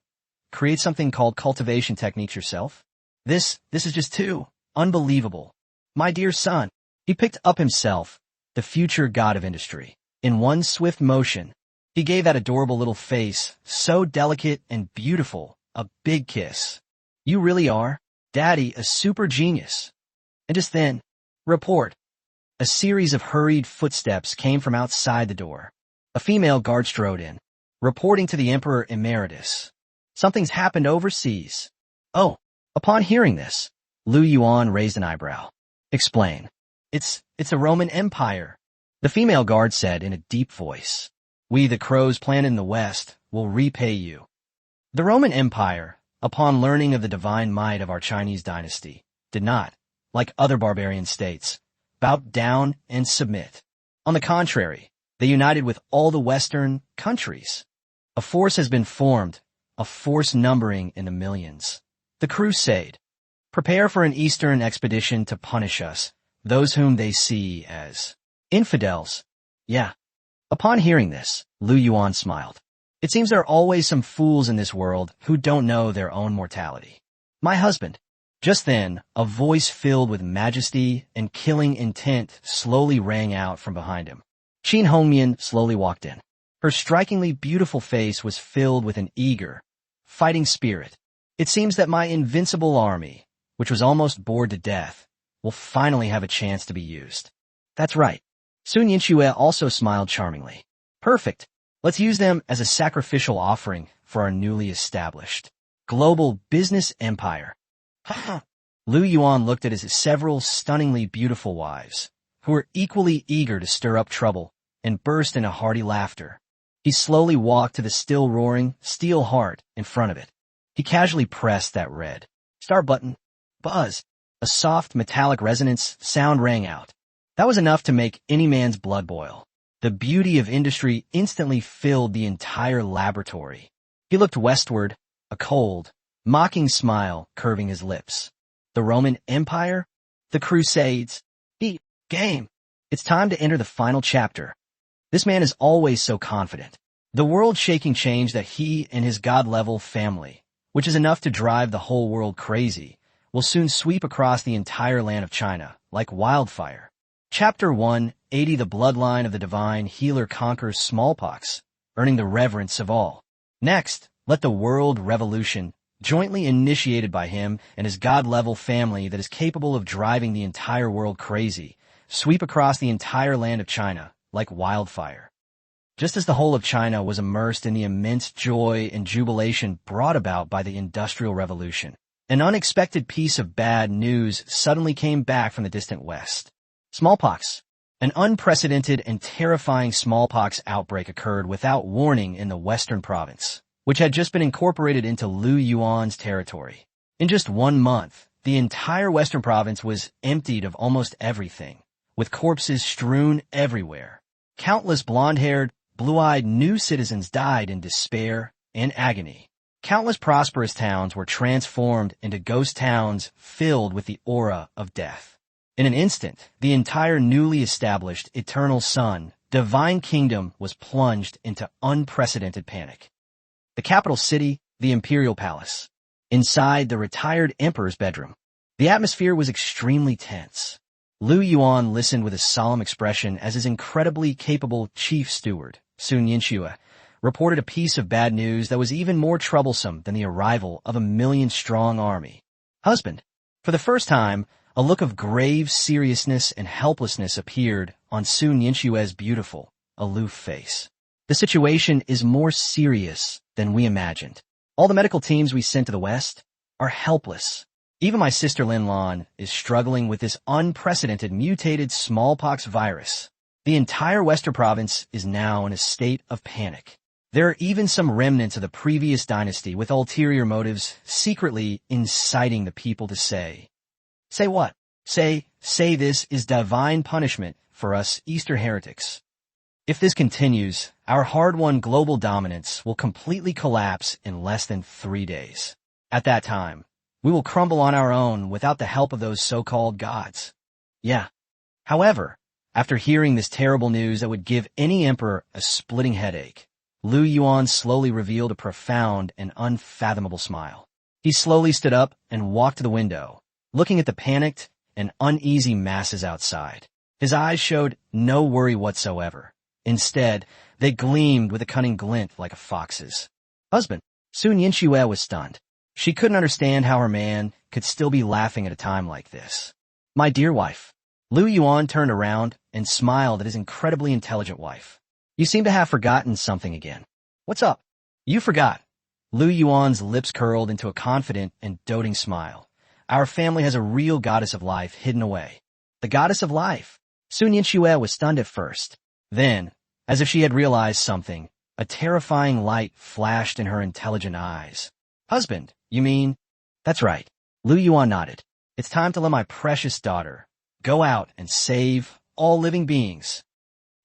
create something called cultivation techniques yourself? This is just too unbelievable. My dear son, he picked up himself, the future god of industry. In one swift motion, he gave that adorable little face, so delicate and beautiful, a big kiss. You really are, Daddy, a super genius. And just then, report. A series of hurried footsteps came from outside the door. A female guard strode in, reporting to the Emperor Emeritus. Something's happened overseas. Oh, upon hearing this, Lu Yuan raised an eyebrow. Explain. It's a Roman Empire, the female guard said in a deep voice. We, the crows planted in the West, will repay you. The Roman Empire, upon learning of the divine might of our Chinese dynasty, did not, like other barbarian states, bow down and submit. On the contrary, They united with all the Western countries. A force has been formed, a force numbering in the millions. The Crusade. Prepare for an Eastern expedition to punish us, those whom they see as infidels. Yeah. Upon hearing this, Lu Yuan smiled. It seems there are always some fools in this world who don't know their own mortality. My husband. Just then, a voice filled with majesty and killing intent slowly rang out from behind him. Qin Hongmian slowly walked in. Her strikingly beautiful face was filled with an eager, fighting spirit. It seems that my invincible army, which was almost bored to death, will finally have a chance to be used. That's right. Sun Yinxue also smiled charmingly. Perfect. Let's use them as a sacrificial offering for our newly established global business empire. Lu Yuan looked at his several stunningly beautiful wives, who were equally eager to stir up trouble, and burst into hearty laughter. He slowly walked to the still roaring steel heart in front of it. He casually pressed that red start button. Buzz. A soft metallic resonance sound rang out. That was enough to make any man's blood boil. The beauty of industry instantly filled the entire laboratory. He looked westward, a cold, mocking smile curving his lips. The Roman Empire? The Crusades? The game. It's time to enter the final chapter. This man is always so confident. The world-shaking change that he and his god-level family, which is enough to drive the whole world crazy, will soon sweep across the entire land of China like wildfire. Chapter 180 The bloodline of the divine healer conquers smallpox, earning the reverence of all. Next, let the world revolution, jointly initiated by him and his god-level family that is capable of driving the entire world crazy, sweep across the entire land of China like wildfire. Just as the whole of China was immersed in the immense joy and jubilation brought about by the Industrial Revolution, an unexpected piece of bad news suddenly came back from the distant west. Smallpox. An unprecedented and terrifying smallpox outbreak occurred without warning in the western province, which had just been incorporated into Lu Yuan's territory. In just 1 month, the entire western province was emptied of almost everything, with corpses strewn everywhere. Countless blonde-haired, blue-eyed new citizens died in despair and agony. Countless prosperous towns were transformed into ghost towns filled with the aura of death. In an instant, the entire newly established eternal sun, divine kingdom was plunged into unprecedented panic. The capital city, the imperial palace. Inside the retired emperor's bedroom, the atmosphere was extremely tense. Lu Yuan listened with a solemn expression as his incredibly capable chief steward, Sun Yinxue, reported a piece of bad news that was even more troublesome than the arrival of a million-strong army. Husband. For the first time, a look of grave seriousness and helplessness appeared on Sun Yinxue's beautiful, aloof face. The situation is more serious than we imagined. All the medical teams we sent to the West are helpless. Even my sister Lin Lan is struggling with this unprecedented mutated smallpox virus. The entire Western province is now in a state of panic. There are even some remnants of the previous dynasty with ulterior motives secretly inciting the people to say what? Say this is divine punishment for us Easter heretics. If this continues, our hard-won global dominance will completely collapse in less than 3 days. At that time, we will crumble on our own without the help of those so-called gods. Yeah. However, after hearing this terrible news that would give any emperor a splitting headache, Lu Yuan slowly revealed a profound and unfathomable smile. He slowly stood up and walked to the window, looking at the panicked and uneasy masses outside. His eyes showed no worry whatsoever. Instead, they gleamed with a cunning glint like a fox's. Husband. Sun Yinxue was stunned. She couldn't understand how her man could still be laughing at a time like this. My dear wife. Lu Yuan turned around and smiled at his incredibly intelligent wife. You seem to have forgotten something again. What's up? You forgot. Lu Yuan's lips curled into a confident and doting smile. Our family has a real goddess of life hidden away. The goddess of life. Sun Yinxue was stunned at first. Then, as if she had realized something, a terrifying light flashed in her intelligent eyes. Husband, you mean? That's right. Lu Yuan nodded. It's time to let my precious daughter go out and save all living beings.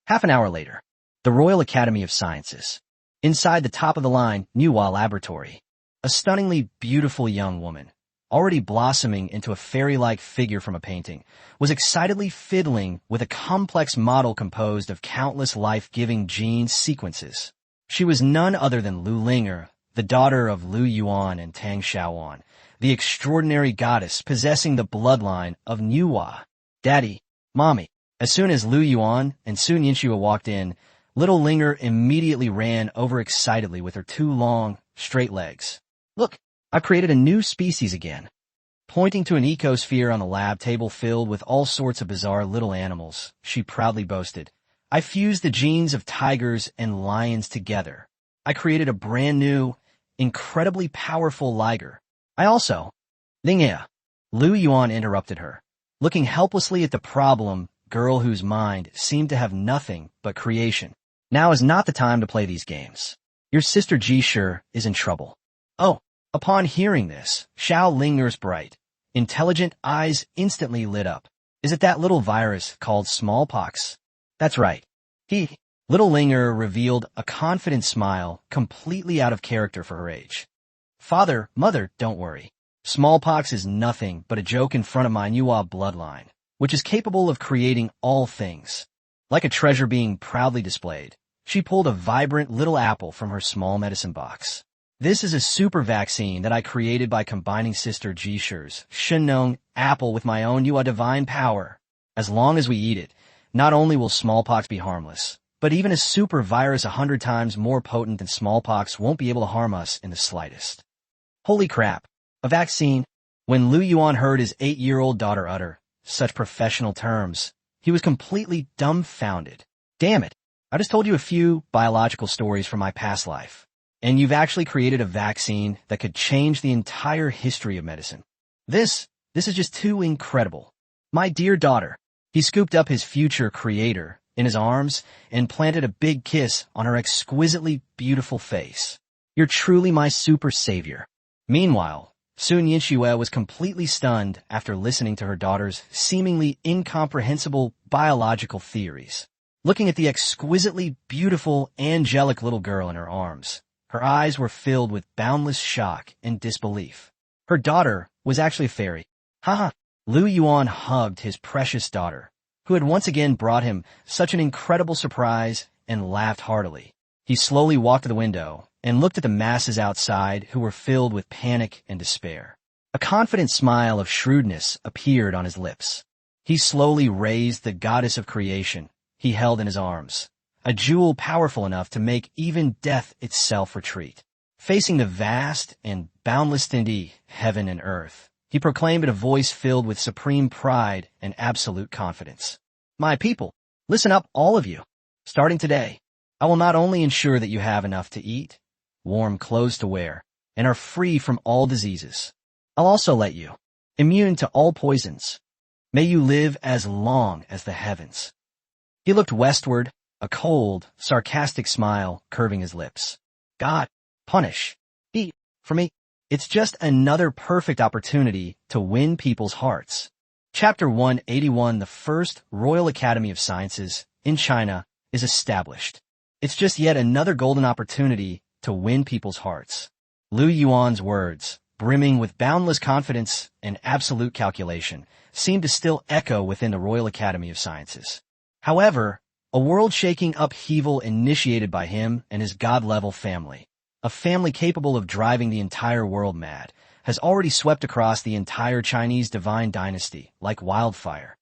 Half an hour later, the Royal Academy of Sciences. Inside the top-of-the-line Xinghua Laboratory, a stunningly beautiful young woman, already blossoming into a fairy-like figure from a painting, was excitedly fiddling with a complex model composed of countless life-giving gene sequences. She was none other than Lu Linger, the daughter of Lu Yuan and Tang Xiaowan, the extraordinary goddess possessing the bloodline of Xinghua. Daddy, Mommy. As soon as Lu Yuan and Sun Yinxua walked in, little Linger immediately ran over excitedly with her two long, straight legs. Look, I've created a new species again. Pointing to an ecosphere on the lab table filled with all sorts of bizarre little animals, she proudly boasted, I fused the genes of tigers and lions together. I created a brand new, incredibly powerful liger. I also... Lingia. Lu Yuan interrupted her, looking helplessly at the problem girl whose mind seemed to have nothing but creation. Now is not the time to play these games. Your sister Jisher is in trouble. Oh, upon hearing this, Xiao Linger's bright, intelligent eyes instantly lit up. Is it that little virus called smallpox? That's right. Little Linger revealed a confident smile completely out of character for her age. Father, Mother, don't worry. Smallpox is nothing but a joke in front of my Xinghua bloodline, which is capable of creating all things. Like a treasure being proudly displayed, she pulled a vibrant little apple from her small medicine box. This is a super vaccine that I created by combining Sister Jisher's Shenong apple with my own Xinghua divine power. As long as we eat it, not only will smallpox be harmless, but even a super virus 100 times more potent than smallpox won't be able to harm us in the slightest. Holy crap! A vaccine? When Lu Yuan heard his 8-year-old daughter utter such professional terms, he was completely dumbfounded. Damn it, I just told you a few biological stories from my past life, and you've actually created a vaccine that could change the entire history of medicine. This is just too incredible. My dear daughter. He scooped up his future creator in his arms and planted a big kiss on her exquisitely beautiful face. You're truly my super savior. Meanwhile, Sun Yinxua was completely stunned after listening to her daughter's seemingly incomprehensible biological theories. Looking at the exquisitely beautiful, angelic little girl in her arms, her eyes were filled with boundless shock and disbelief. Her daughter was actually a fairy. Haha. Lu Yuan hugged his precious daughter, who had once again brought him such an incredible surprise, and laughed heartily. He slowly walked to the window and looked at the masses outside who were filled with panic and despair. A confident smile of shrewdness appeared on his lips. He slowly raised the goddess of creation he held in his arms, a jewel powerful enough to make even death itself retreat. Facing the vast and boundless Tindi, heaven and earth, he proclaimed in a voice filled with supreme pride and absolute confidence. My people, listen up, all of you. Starting today, I will not only ensure that you have enough to eat, warm clothes to wear, and are free from all diseases. I'll also let you, immune to all poisons. May you live as long as the heavens. He looked westward, a cold, sarcastic smile curving his lips. God, punish. For me, it's just another perfect opportunity to win people's hearts. Chapter 181, the first Royal Academy of Sciences in China is established. It's just yet another golden opportunity to win people's hearts. Lu Yuan's words, brimming with boundless confidence and absolute calculation, seemed to still echo within the Royal Academy of Sciences. However, a world-shaking upheaval initiated by him and his god-level family, a family capable of driving the entire world mad, has already swept across the entire Chinese divine dynasty like wildfire.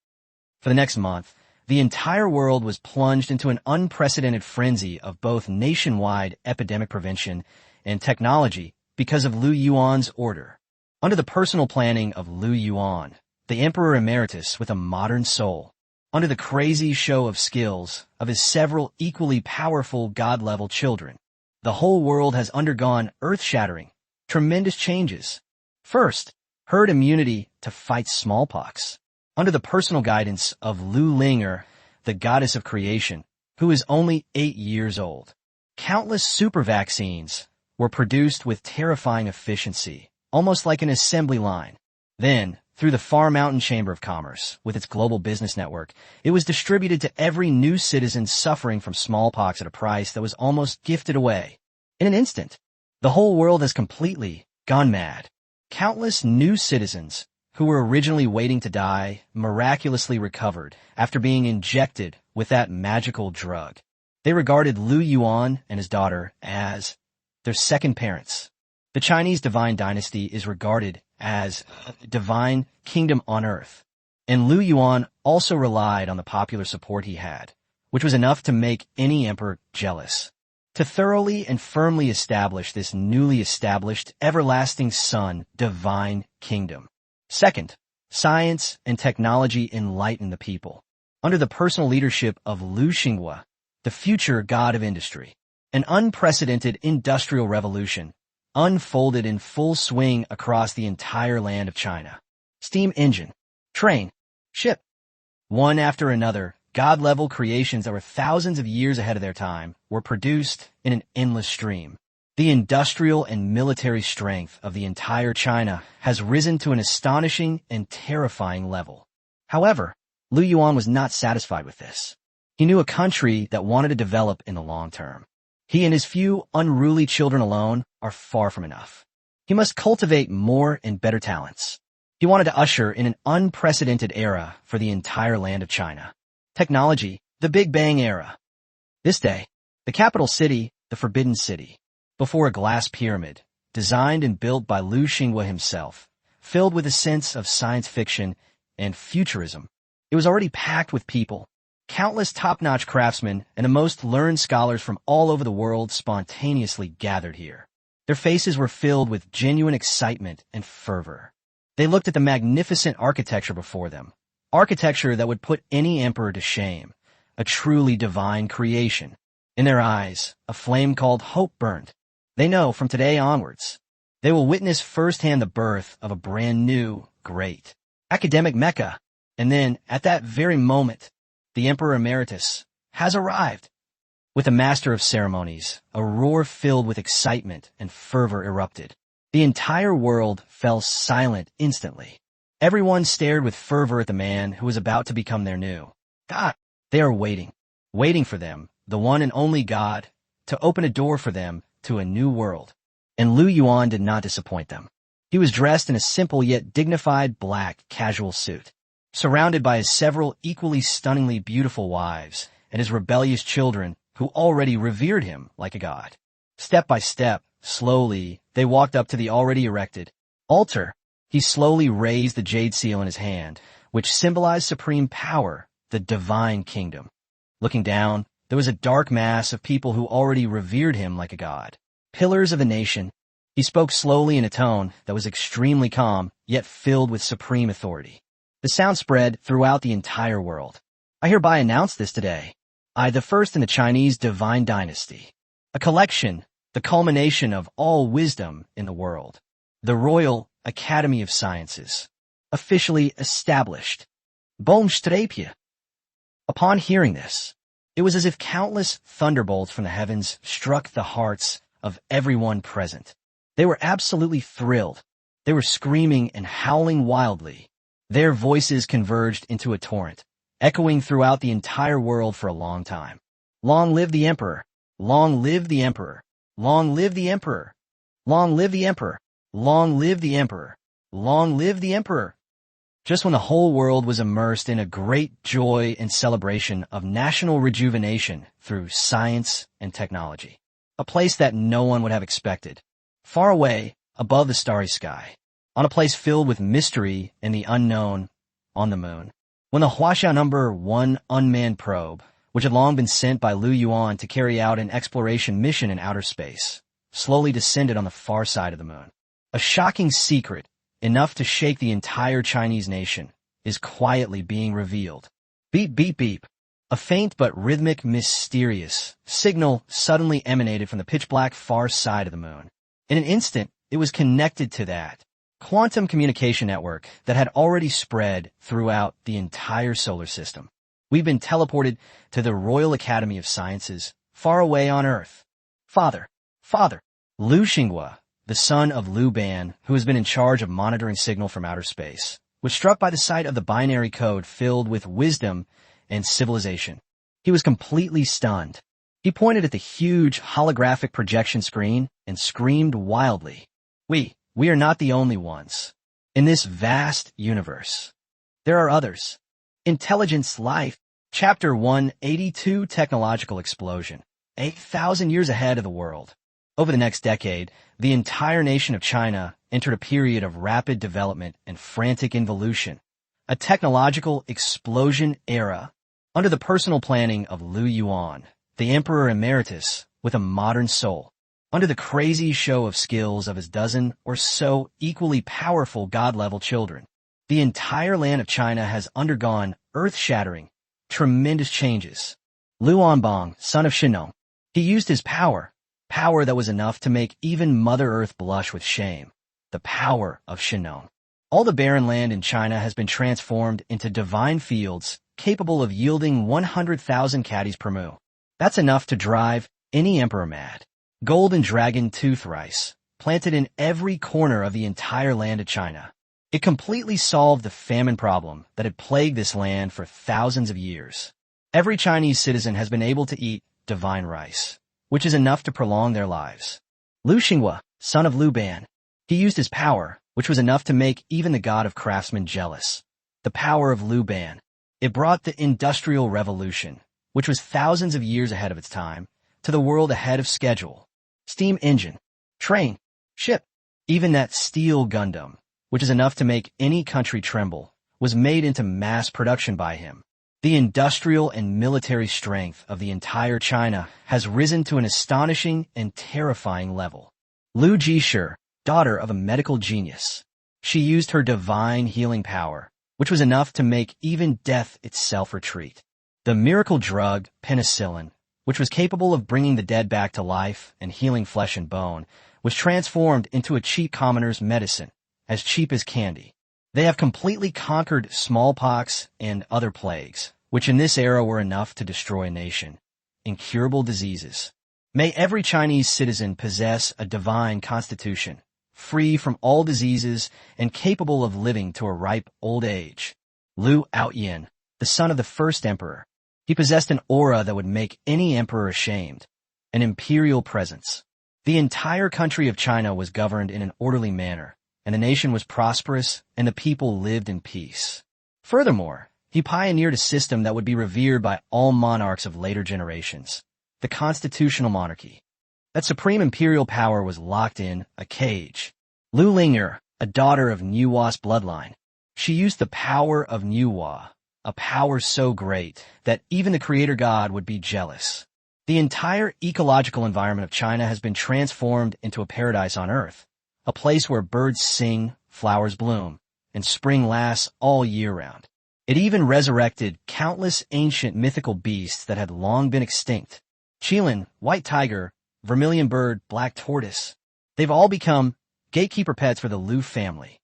For the next month, the entire world was plunged into an unprecedented frenzy of both nationwide epidemic prevention and technology because of Lu Yuan's order. Under the personal planning of Lu Yuan, the Emperor Emeritus with a modern soul, under the crazy show of skills of his several equally powerful god-level children, the whole world has undergone earth-shattering, tremendous changes. First, herd immunity to fight smallpox. Under the personal guidance of Lu Linger, the goddess of creation, who is only 8 years old, countless super vaccines were produced with terrifying efficiency, almost like an assembly line. Then, Through the Far Mountain Chamber of Commerce, with its global business network, it was distributed to every new citizen suffering from smallpox at a price that was almost gifted away. In an instant, the whole world has completely gone mad. Countless new citizens who were originally waiting to die miraculously recovered after being injected with that magical drug. They regarded Lu Yuan and his daughter as their second parents. The Chinese divine dynasty is regarded as a divine kingdom on earth, and Lu Yuan also relied on the popular support he had, which was enough to make any emperor jealous. To thoroughly and firmly establish this newly established, everlasting sun divine kingdom. Second, science and technology enlighten the people. Under the personal leadership of Lu Xinghua, the future god of industry, an unprecedented industrial revolution unfolded in full swing across the entire land of China. Steam engine, train, ship. One after another, God-level creations that were thousands of years ahead of their time were produced in an endless stream. The industrial and military strength of the entire China has risen to an astonishing and terrifying level. However, Lu Yuan was not satisfied with this. He knew a country that wanted to develop in the long term. He and his few unruly children alone are far from enough. He must cultivate more and better talents. He wanted to usher in an unprecedented era for the entire land of China. Technology, the Big Bang era. This day, the capital city, the Forbidden City, before a glass pyramid, designed and built by Lu Xinghua himself, filled with a sense of science fiction and futurism. It was already packed with people. Countless top-notch craftsmen and the most learned scholars from all over the world spontaneously gathered here. Their faces were filled with genuine excitement and fervor. They looked at the magnificent architecture before them, architecture that would put any emperor to shame, a truly divine creation. In their eyes, a flame called hope burned. They know from today onwards, they will witness firsthand the birth of a brand new, great, academic Mecca. And then, at that very moment, the Emperor Emeritus has arrived. With the master of ceremonies, a roar filled with excitement and fervor erupted. The entire world fell silent instantly. Everyone stared with fervor at the man who was about to become their new God. They are waiting for them, the one and only God, to open a door for them to a new world. And Lu Yuan did not disappoint them. He was dressed in a simple yet dignified black casual suit, surrounded by his several equally stunningly beautiful wives and his rebellious children who already revered him like a god. Step by step, slowly, they walked up to the already erected altar. He slowly raised the jade seal in his hand, which symbolized supreme power, the divine kingdom. Looking down, there was a dark mass of people who already revered him like a god. Pillars of the nation. He spoke slowly in a tone that was extremely calm, yet filled with supreme authority. The sound spread throughout the entire world. I hereby announce this today. I, the first in the Chinese divine dynasty. A collection, the culmination of all wisdom in the world. The Royal Academy of Sciences. Officially established. Boomstrapje. Upon hearing this, it was as if countless thunderbolts from the heavens struck the hearts of everyone present. They were absolutely thrilled. They were screaming and howling wildly. Their voices converged into a torrent, echoing throughout the entire world for a long time. Long live the Emperor! Long live the Emperor! Long live the Emperor! Long live the Emperor! Long live the Emperor! Long live the Emperor! Just when the whole world was immersed in a great joy and celebration of national rejuvenation through science and technology. A place that no one would have expected. Far away, above the starry sky. On a place filled with mystery and the unknown, on the moon. When the Huaxia No. 1 unmanned probe, which had long been sent by Lu Yuan to carry out an exploration mission in outer space, slowly descended on the far side of the moon. A shocking secret, enough to shake the entire Chinese nation, is quietly being revealed. Beep, beep, beep. A faint but rhythmic, mysterious signal suddenly emanated from the pitch-black far side of the moon. In an instant, it was connected to that quantum communication network that had already spread throughout the entire solar system. We've been teleported to the Royal Academy of Sciences, far away on Earth. Father, Lu Xinghua, the son of Lu Ban, who has been in charge of monitoring signal from outer space, was struck by the sight of the binary code filled with wisdom and civilization. He was completely stunned. He pointed at the huge holographic projection screen and screamed wildly, We are not the only ones. In this vast universe, there are others. Intelligence Life, Chapter 182, Technological Explosion, 8,000 years ahead of the world. Over the next decade, the entire nation of China entered a period of rapid development and frantic involution, a technological explosion era. Under the personal planning of Lu Yuan, the Emperor Emeritus with a modern soul, under the crazy show of skills of his dozen or so equally powerful god-level children, the entire land of China has undergone earth-shattering, tremendous changes. Lu Yuanbang, son of Shinnong, he used his power that was enough to make even Mother Earth blush with shame, the power of Shinnong. All the barren land in China has been transformed into divine fields capable of yielding 100,000 caddies per moo. That's enough to drive any emperor mad. Golden dragon tooth rice, planted in every corner of the entire land of China. It completely solved the famine problem that had plagued this land for thousands of years. Every Chinese citizen has been able to eat divine rice, which is enough to prolong their lives. Lu Xinghua, son of Lu Ban, he used his power, which was enough to make even the god of craftsmen jealous. The power of Lu Ban. It brought the Industrial Revolution, which was thousands of years ahead of its time, to the world ahead of schedule. Steam engine, train, ship, even that steel Gundam, which is enough to make any country tremble, was made into mass production by him. The industrial and military strength of the entire China has risen to an astonishing and terrifying level. Lu Jishu, daughter of a medical genius. She used her divine healing power, which was enough to make even death itself retreat. The miracle drug, penicillin, which was capable of bringing the dead back to life and healing flesh and bone, was transformed into a cheap commoner's medicine, as cheap as candy. They have completely conquered smallpox and other plagues, which in this era were enough to destroy a nation. Incurable diseases. May every Chinese citizen possess a divine constitution, free from all diseases and capable of living to a ripe old age. Lu Yuan, the son of the first emperor. He possessed an aura that would make any emperor ashamed, an imperial presence. The entire country of China was governed in an orderly manner, and the nation was prosperous and the people lived in peace. Furthermore, he pioneered a system that would be revered by all monarchs of later generations, the constitutional monarchy. That supreme imperial power was locked in a cage. Lu Ling'er, a daughter of Nuwa's bloodline. She used the power of Nuwa, a power so great that even the creator god would be jealous. The entire ecological environment of China has been transformed into a paradise on earth, a place where birds sing, flowers bloom, and spring lasts all year round. It even resurrected countless ancient mythical beasts that had long been extinct. Qilin, white tiger, vermilion bird, black tortoise. They've all become gatekeeper pets for the Lu family.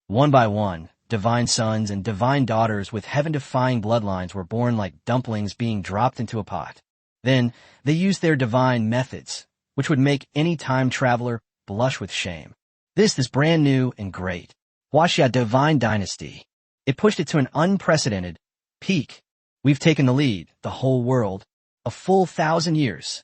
One by one, divine sons and divine daughters with heaven-defying bloodlines were born like dumplings being dropped into a pot. Then, they used their divine methods, which would make any time traveler blush with shame. This brand new and great Huaxia divine dynasty. It pushed it to an unprecedented peak. We've taken the lead, the whole world, a full 1,000 years.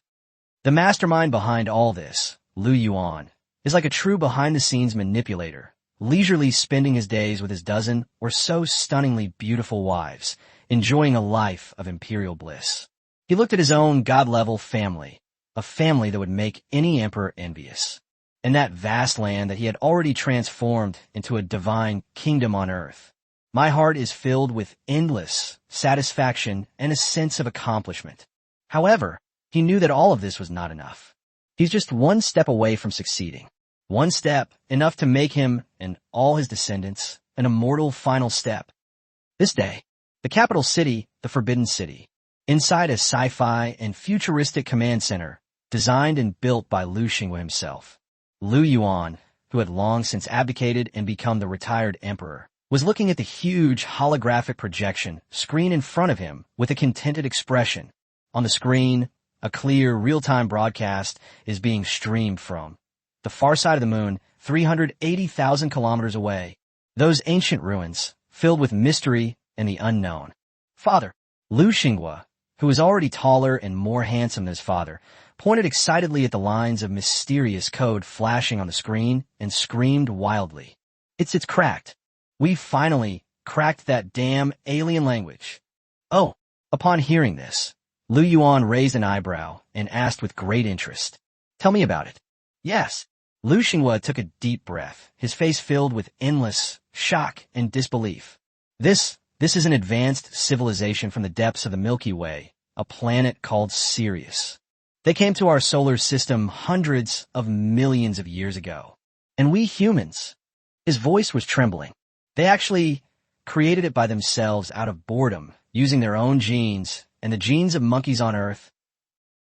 The mastermind behind all this, Lu Yuan, is like a true behind-the-scenes manipulator, leisurely spending his days with his dozen or so stunningly beautiful wives, enjoying a life of imperial bliss. He looked at his own god-level family, a family that would make any emperor envious. In that vast land that he had already transformed into a divine kingdom on earth. My heart is filled with endless satisfaction and a sense of accomplishment. However, he knew that all of this was not enough. He's just one step away from succeeding. One step, enough to make him and all his descendants an immortal final step. This day, the capital city, the Forbidden City, inside a sci-fi and futuristic command center, designed and built by Lu Xinghua himself. Lu Yuan, who had long since abdicated and become the retired emperor, was looking at the huge holographic projection screen in front of him with a contented expression. On the screen, a clear, real-time broadcast is being streamed from the far side of the moon, 380,000 kilometers away. Those ancient ruins, filled with mystery and the unknown. Father, Lu Xinghua, who was already taller and more handsome than his father, pointed excitedly at the lines of mysterious code flashing on the screen and screamed wildly. It's cracked. We finally cracked that damn alien language. Oh, upon hearing this, Lu Yuan raised an eyebrow and asked with great interest. Tell me about it. Yes. Lu Xinghua took a deep breath, his face filled with endless shock and disbelief. This is an advanced civilization from the depths of the Milky Way, a planet called Sirius. They came to our solar system hundreds of millions of years ago. And we humans, his voice was trembling. They actually created it by themselves out of boredom, using their own genes and the genes of monkeys on Earth.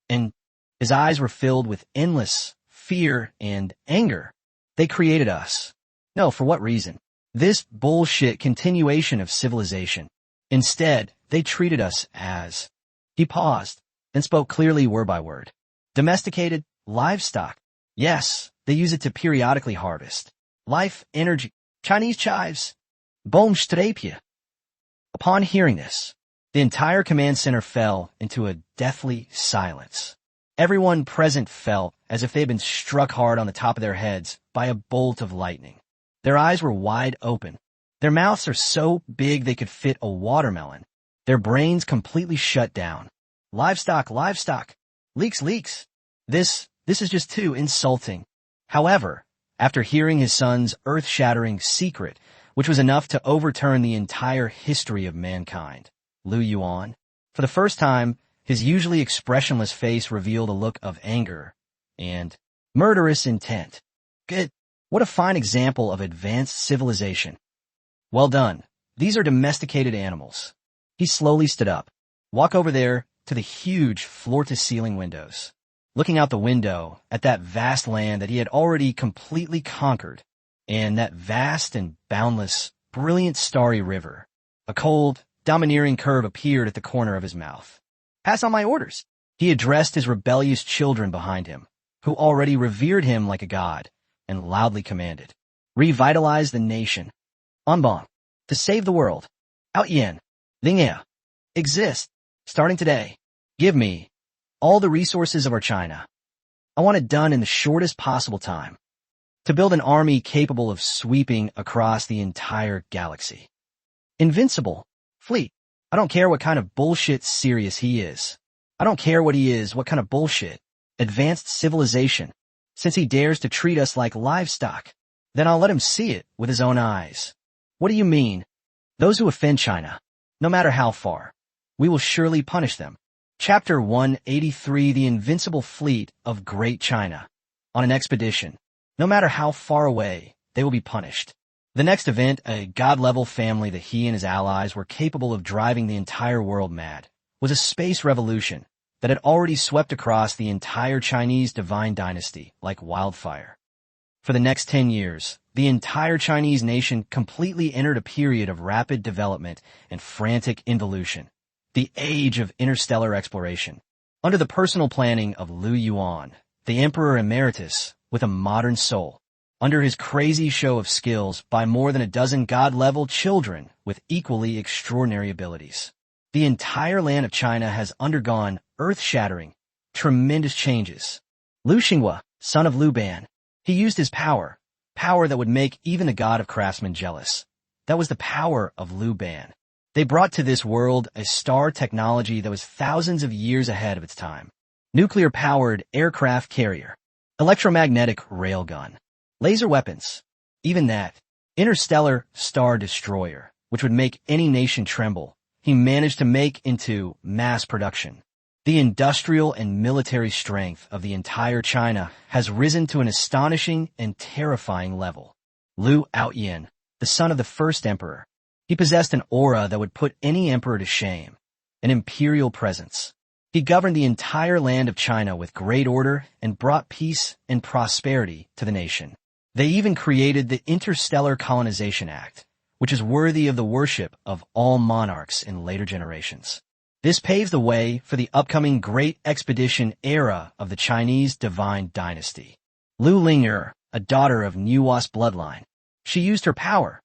And his eyes were filled with endless fear and anger. They created us. No, for what reason? This bullshit continuation of civilization. Instead, they treated us as... He paused, then spoke clearly word by word. Domesticated livestock. Yes, they use it to periodically harvest. Life, energy, Chinese chives. Boomstrapje. Upon hearing this, the entire command center fell into a deathly silence. Everyone present felt as if they had been struck hard on the top of their heads by a bolt of lightning. Their eyes were wide open. Their mouths are so big they could fit a watermelon. Their brains completely shut down. Livestock. Leaks. This is just too insulting. However, after hearing his son's earth-shattering secret, which was enough to overturn the entire history of mankind, Lu Yuan, for the first time, his usually expressionless face revealed a look of anger and murderous intent. Good. What a fine example of advanced civilization. Well done. These are domesticated animals. He slowly stood up. Walk over there to the huge floor-to-ceiling windows. Looking out the window at that vast land that he had already completely conquered, and that vast and boundless, brilliant starry river. A cold, domineering curve appeared at the corner of his mouth. Pass on my orders. He addressed his rebellious children behind him, who already revered him like a god, and loudly commanded. Revitalize the nation. Anbang. To save the world. Out Yen. Linge. Exist. Starting today. Give me all the resources of our China. I want it done in the shortest possible time. To build an army capable of sweeping across the entire galaxy. Invincible. Fleet. I don't care what kind of bullshit Sirius he is. I don't care what he is, what kind of bullshit. Advanced civilization. Since he dares to treat us like livestock, then I'll let him see it with his own eyes. What do you mean? Those who offend China, no matter how far, we will surely punish them. Chapter 183, The Invincible Fleet of Great China. On an expedition. No matter how far away, they will be punished. The next event, a god-level family that he and his allies were capable of driving the entire world mad, was a space revolution that had already swept across the entire Chinese divine dynasty like wildfire. For the next 10 years, the entire Chinese nation completely entered a period of rapid development and frantic involution, the age of interstellar exploration. Under the personal planning of Lu Yuan, the Emperor Emeritus, with a modern soul, under his crazy show of skills by more than a dozen god-level children with equally extraordinary abilities. The entire land of China has undergone earth-shattering, tremendous changes. Lu Xinghua, son of Lu Ban, he used his power that would make even the god of craftsmen jealous. That was the power of Lu Ban. They brought to this world a star technology that was thousands of years ahead of its time. Nuclear-powered aircraft carrier, electromagnetic railgun, laser weapons, even that interstellar star destroyer, which would make any nation tremble, he managed to make into mass production. The industrial and military strength of the entire China has risen to an astonishing and terrifying level. Lu Yuan, the son of the first emperor, he possessed an aura that would put any emperor to shame, an imperial presence. He governed the entire land of China with great order and brought peace and prosperity to the nation. They even created the Interstellar Colonization Act, which is worthy of the worship of all monarchs in later generations. This paved the way for the upcoming Great Expedition era of the Chinese divine dynasty. Lu Ling'er, a daughter of Nuwa's bloodline, she used her power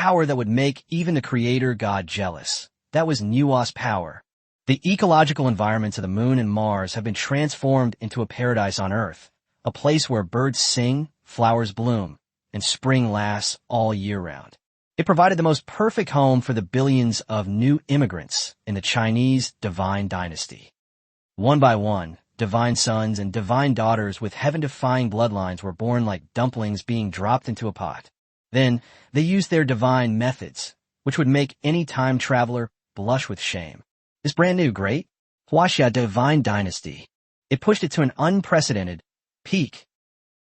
power that would make even the creator god jealous. That was Nua's power. The ecological environments of the Moon and Mars have been transformed into a paradise on Earth, a place where birds sing, flowers bloom, and spring lasts all year round. It provided the most perfect home for the billions of new immigrants in the Chinese divine dynasty. One by one, divine sons and divine daughters with heaven-defying bloodlines were born like dumplings being dropped into a pot. Then, they used their divine methods, which would make any time traveler blush with shame. This brand new great Huaxia divine dynasty, it pushed it to an unprecedented peak.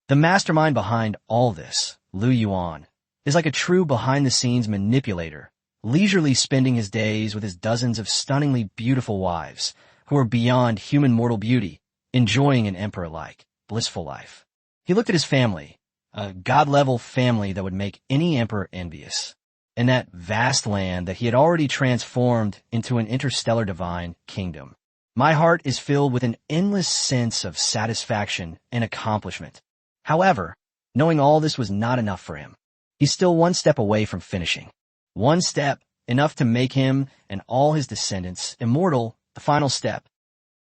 The mastermind behind all this, Lu Yuan, is like a true behind-the-scenes manipulator, leisurely spending his days with his dozens of stunningly beautiful wives, who are beyond human mortal beauty, enjoying an emperor-like, blissful life. He looked at his family, a god-level family that would make any emperor envious, and that vast land that he had already transformed into an interstellar divine kingdom. My heart is filled with an endless sense of satisfaction and accomplishment. However, knowing all this was not enough for him. He's still one step away from finishing. One step, enough to make him and all his descendants immortal, the final step.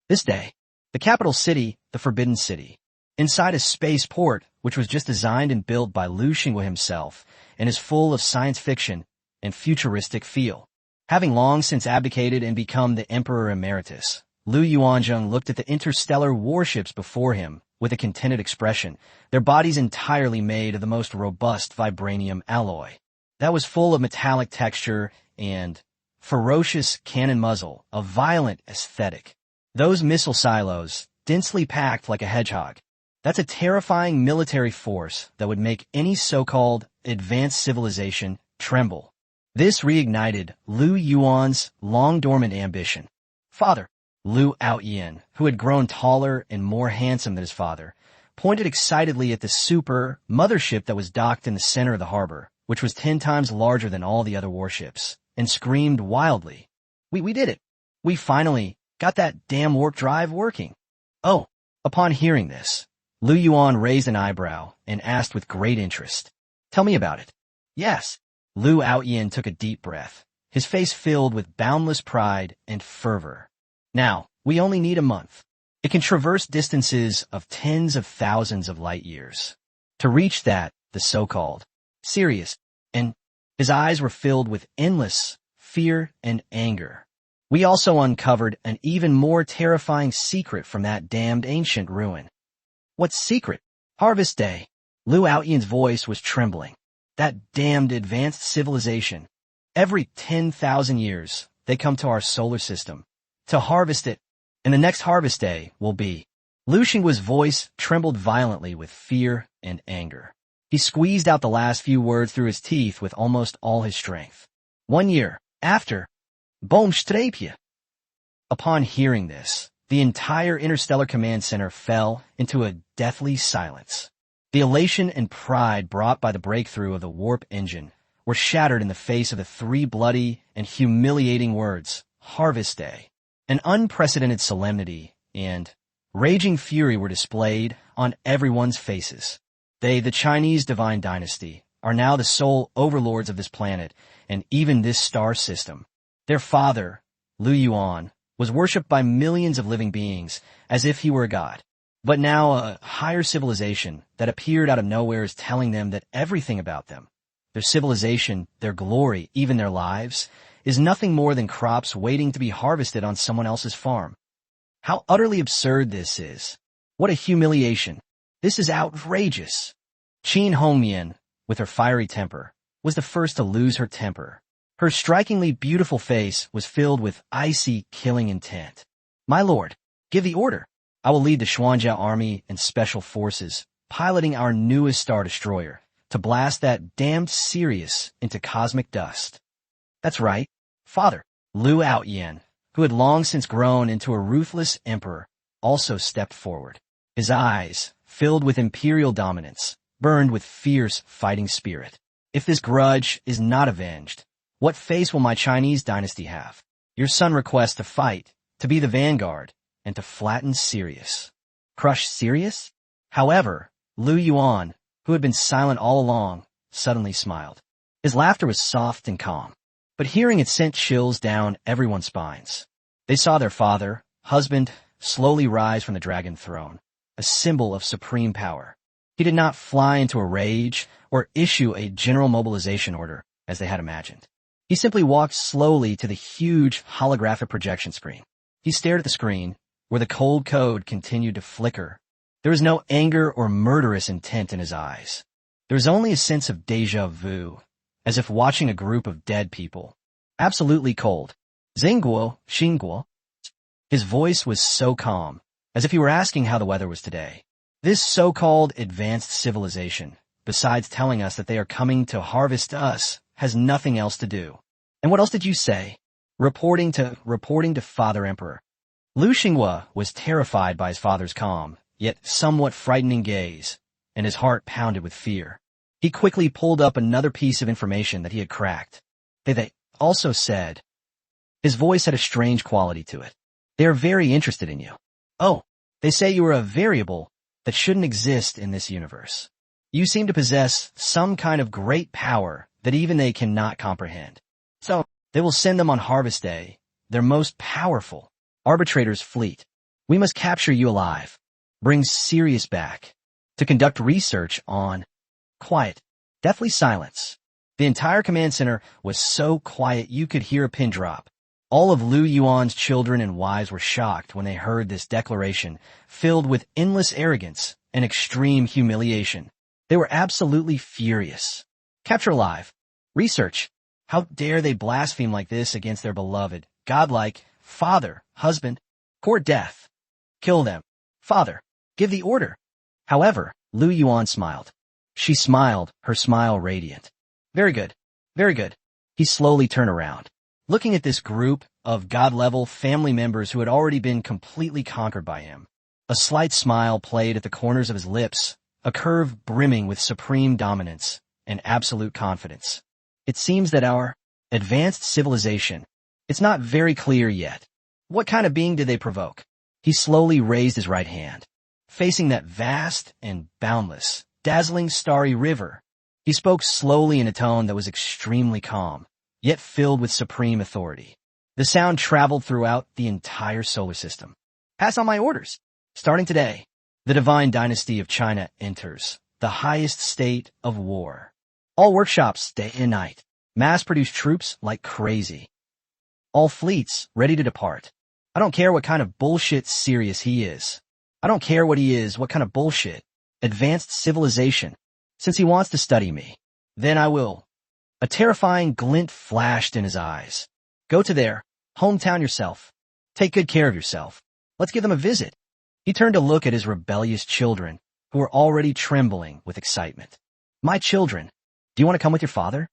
This day, the capital city, the Forbidden City, inside a spaceport which was just designed and built by Lu Xinghua himself and is full of science fiction and futuristic feel. Having long since abdicated and become the Emperor Emeritus, Lu Yuanzheng looked at the interstellar warships before him with a contented expression, their bodies entirely made of the most robust vibranium alloy. That was full of metallic texture and ferocious cannon muzzle, a violent aesthetic. Those missile silos, densely packed like a hedgehog. That's a terrifying military force that would make any so-called advanced civilization tremble. This reignited Lu Yuan's long-dormant ambition. Father, Lu Yuan, who had grown taller and more handsome than his father, pointed excitedly at the super mothership that was docked in the center of the harbor, which was 10 times larger than all the other warships, and screamed wildly. We did it. We finally got that damn warp drive working. Oh, upon hearing this, Lu Yuan raised an eyebrow and asked with great interest, "Tell me about it." Yes. Lu Yuan took a deep breath, his face filled with boundless pride and fervor. Now, we only need a month. It can traverse distances of tens of thousands of light years. To reach that, the so-called serious, and his eyes were filled with endless fear and anger. We also uncovered an even more terrifying secret from that damned ancient ruin. What secret? Harvest Day. Lu Yuan's voice was trembling. That damned advanced civilization. Every 10,000 years, they come to our solar system to harvest it, and the next harvest day will be. Lu Xinghua's voice trembled violently with fear and anger. He squeezed out the last few words through his teeth with almost all his strength. 1 year after. Boomstrapje. Upon hearing this, the entire Interstellar Command Center fell into a deathly silence. The elation and pride brought by the breakthrough of the warp engine were shattered in the face of the 3 bloody and humiliating words, Harvest Day. An unprecedented solemnity and raging fury were displayed on everyone's faces. They, the Chinese divine dynasty, are now the sole overlords of this planet and even this star system. Their father, Lu Yuan, was worshipped by millions of living beings as if he were a god. But now a higher civilization that appeared out of nowhere is telling them that everything about them, their civilization, their glory, even their lives, is nothing more than crops waiting to be harvested on someone else's farm. How utterly absurd this is. What a humiliation. This is outrageous. Qin Hongmian, with her fiery temper, was the first to lose her temper. Her strikingly beautiful face was filled with icy, killing intent. My lord, give the order. I will lead the Xuanjia Army and Special Forces, piloting our newest Star Destroyer, to blast that damned Sirius into cosmic dust. That's right, Father. Lu Yuan, who had long since grown into a ruthless emperor, also stepped forward. His eyes, filled with imperial dominance, burned with fierce fighting spirit. If this grudge is not avenged, what face will my Chinese dynasty have? Your son requests to fight, to be the vanguard, and to flatten Sirius. Crush Sirius? However, Lu Yuan, who had been silent all along, suddenly smiled. His laughter was soft and calm, but hearing it sent chills down everyone's spines. They saw their father, husband, slowly rise from the dragon throne, a symbol of supreme power. He did not fly into a rage or issue a general mobilization order, as they had imagined. He simply walked slowly to the huge holographic projection screen. He stared at the screen, where the cold code continued to flicker. There was no anger or murderous intent in his eyes. There was only a sense of déjà vu, as if watching a group of dead people. Absolutely cold. Xinghua. His voice was so calm, as if he were asking how the weather was today. This so-called advanced civilization, besides telling us that they are coming to harvest us, has nothing else to do. And what else did you say? Reporting to Father Emperor. Lu Xinghua was terrified by his father's calm, yet somewhat frightening gaze, and his heart pounded with fear. He quickly pulled up another piece of information that he had cracked. They also said. His voice had a strange quality to it. They are very interested in you. Oh, they say you are a variable that shouldn't exist in this universe. You seem to possess some kind of great power that even they cannot comprehend. So, they will send them on Harvest Day, their most powerful, arbitrator's fleet. We must capture you alive, bring Sirius back, to conduct research on quiet, deathly silence. The entire command center was so quiet you could hear a pin drop. All of Lu Yuan's children and wives were shocked when they heard this declaration, filled with endless arrogance and extreme humiliation. They were absolutely furious. Capture alive. Research. How dare they blaspheme like this against their beloved, godlike, father, husband? Court death. Kill them. Father, give the order. However, Lu Yuan smiled. She smiled, her smile radiant. Very good. Very good. He slowly turned around, looking at this group of god-level family members who had already been completely conquered by him. A slight smile played at the corners of his lips, a curve brimming with supreme dominance and absolute confidence. It seems that our advanced civilization, it's not very clear yet. What kind of being did they provoke? He slowly raised his right hand, facing that vast and boundless, dazzling starry river. He spoke slowly in a tone that was extremely calm, yet filled with supreme authority. The sound traveled throughout the entire solar system. Pass on my orders. Starting today, the divine dynasty of China enters the highest state of war. All workshops day and night. Mass-produce troops like crazy. All fleets ready to depart. I don't care what kind of bullshit Sirius he is. I don't care what he is, what kind of bullshit. Advanced civilization. Since he wants to study me, then I will. A terrifying glint flashed in his eyes. Go to their hometown yourself. Take good care of yourself. Let's give them a visit. He turned to look at his rebellious children, who were already trembling with excitement. My children, do you want to come with your father?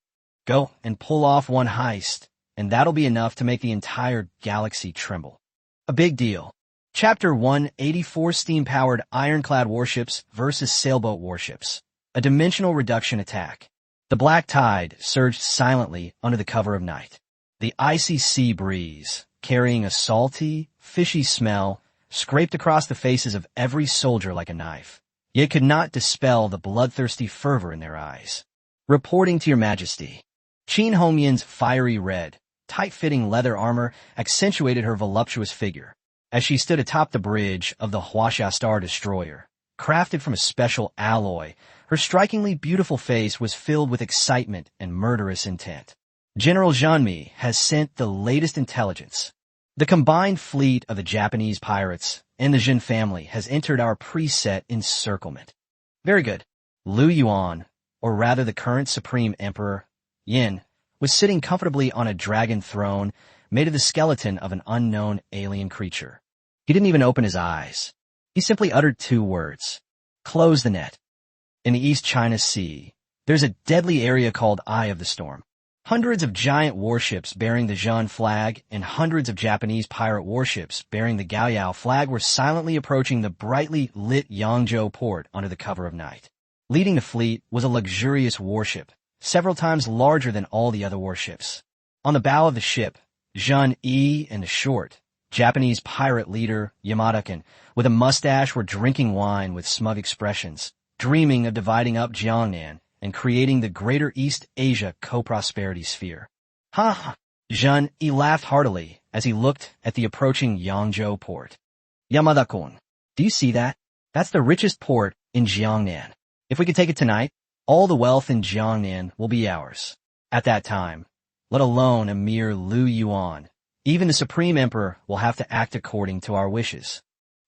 Go and pull off one heist, and that'll be enough to make the entire galaxy tremble. A big deal. Chapter 184 Steam-powered ironclad warships versus sailboat warships. A dimensional reduction attack. The black tide surged silently under the cover of night. The icy sea breeze, carrying a salty, fishy smell, scraped across the faces of every soldier like a knife, yet could not dispel the bloodthirsty fervor in their eyes. Reporting to your majesty. Qin Hongyan's fiery red, tight-fitting leather armor accentuated her voluptuous figure as she stood atop the bridge of the Huaxia Star Destroyer. Crafted from a special alloy, her strikingly beautiful face was filled with excitement and murderous intent. General Zhanmi has sent the latest intelligence. The combined fleet of the Japanese pirates and the Jin family has entered our preset encirclement. Very good. Lu Yuan, or rather the current Supreme Emperor, Yin, was sitting comfortably on a dragon throne made of the skeleton of an unknown alien creature. He didn't even open his eyes. He simply uttered two words. Close the net. In the East China Sea, there's a deadly area called Eye of the Storm. Hundreds of giant warships bearing the Zhan flag and hundreds of Japanese pirate warships bearing the Gaoyao flag were silently approaching the brightly lit Yangzhou port under the cover of night. Leading the fleet was a luxurious warship, several times larger than all the other warships. On the bow of the ship, Zhan Yi and the short, Japanese pirate leader Yamada-kun, with a mustache, were drinking wine with smug expressions, dreaming of dividing up Jiangnan and creating the Greater East Asia Co-Prosperity Sphere. Ha ha! Zhun Yi laughed heartily as he looked at the approaching Yangzhou port. Yamada-kun, do you see that? That's the richest port in Jiangnan. If we could take it tonight, all the wealth in Jiangnan will be ours. At that time, let alone a mere Lu Yuan, even the Supreme Emperor will have to act according to our wishes.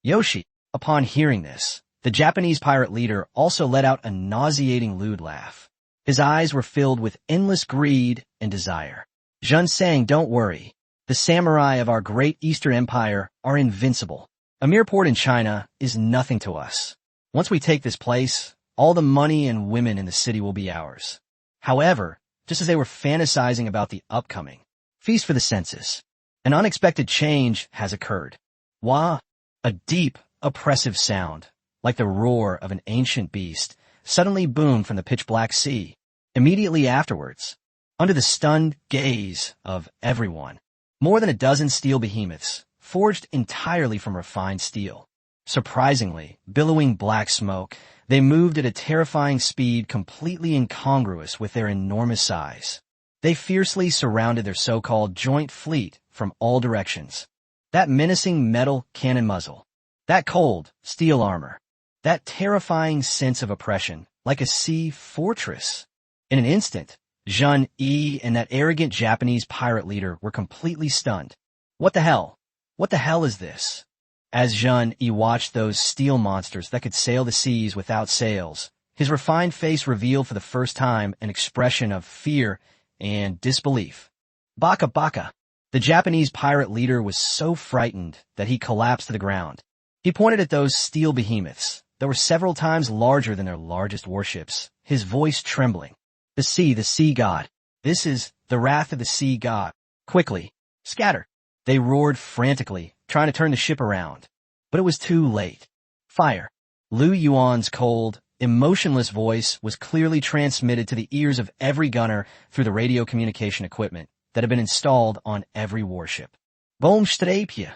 Yoshi, upon hearing this, the Japanese pirate leader also let out a nauseating lewd laugh. His eyes were filled with endless greed and desire. Zhun sang, don't worry. The samurai of our great Eastern Empire are invincible. A mere port in China is nothing to us. Once we take this place, all the money and women in the city will be ours. However, just as they were fantasizing about the upcoming feast for the senses, an unexpected change has occurred. Wah! A deep, oppressive sound, like the roar of an ancient beast, suddenly boomed from the pitch-black sea. Immediately afterwards, under the stunned gaze of everyone, more than a dozen steel behemoths, forged entirely from refined steel. Surprisingly, billowing black smoke, they moved at a terrifying speed completely incongruous with their enormous size. They fiercely surrounded their so-called joint fleet from all directions. That menacing metal cannon muzzle, that cold steel armor, that terrifying sense of oppression, like a sea fortress. In an instant, Zhun Yi and that arrogant Japanese pirate leader were completely stunned. What the hell? What the hell is this? As Zhun Yi watched those steel monsters that could sail the seas without sails, his refined face revealed for the first time an expression of fear and disbelief. Baka baka! The Japanese pirate leader was so frightened that he collapsed to the ground. He pointed at those steel behemoths that were several times larger than their largest warships, his voice trembling. The sea god. This is the wrath of the sea god. Quickly, scatter! They roared frantically, trying to turn the ship around. But it was too late. Fire! Lu Yuan's cold, emotionless voice was clearly transmitted to the ears of every gunner through the radio communication equipment that had been installed on every warship. Boom strapje!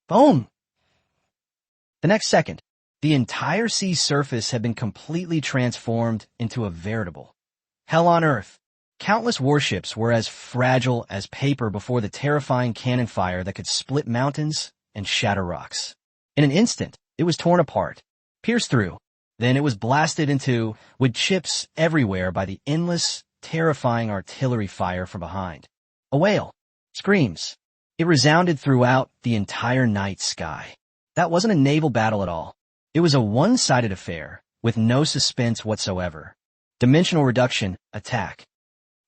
Boom! The next second, the entire sea surface had been completely transformed into a veritable hell on earth. Countless warships were as fragile as paper before the terrifying cannon fire that could split mountains and shatter rocks. In an instant, it was torn apart, pierced through. Then it was blasted into, with chips everywhere by the endless, terrifying artillery fire from behind. A wail. Screams. It resounded throughout the entire night sky. That wasn't a naval battle at all. It was a one-sided affair, with no suspense whatsoever. Dimensional reduction, attack.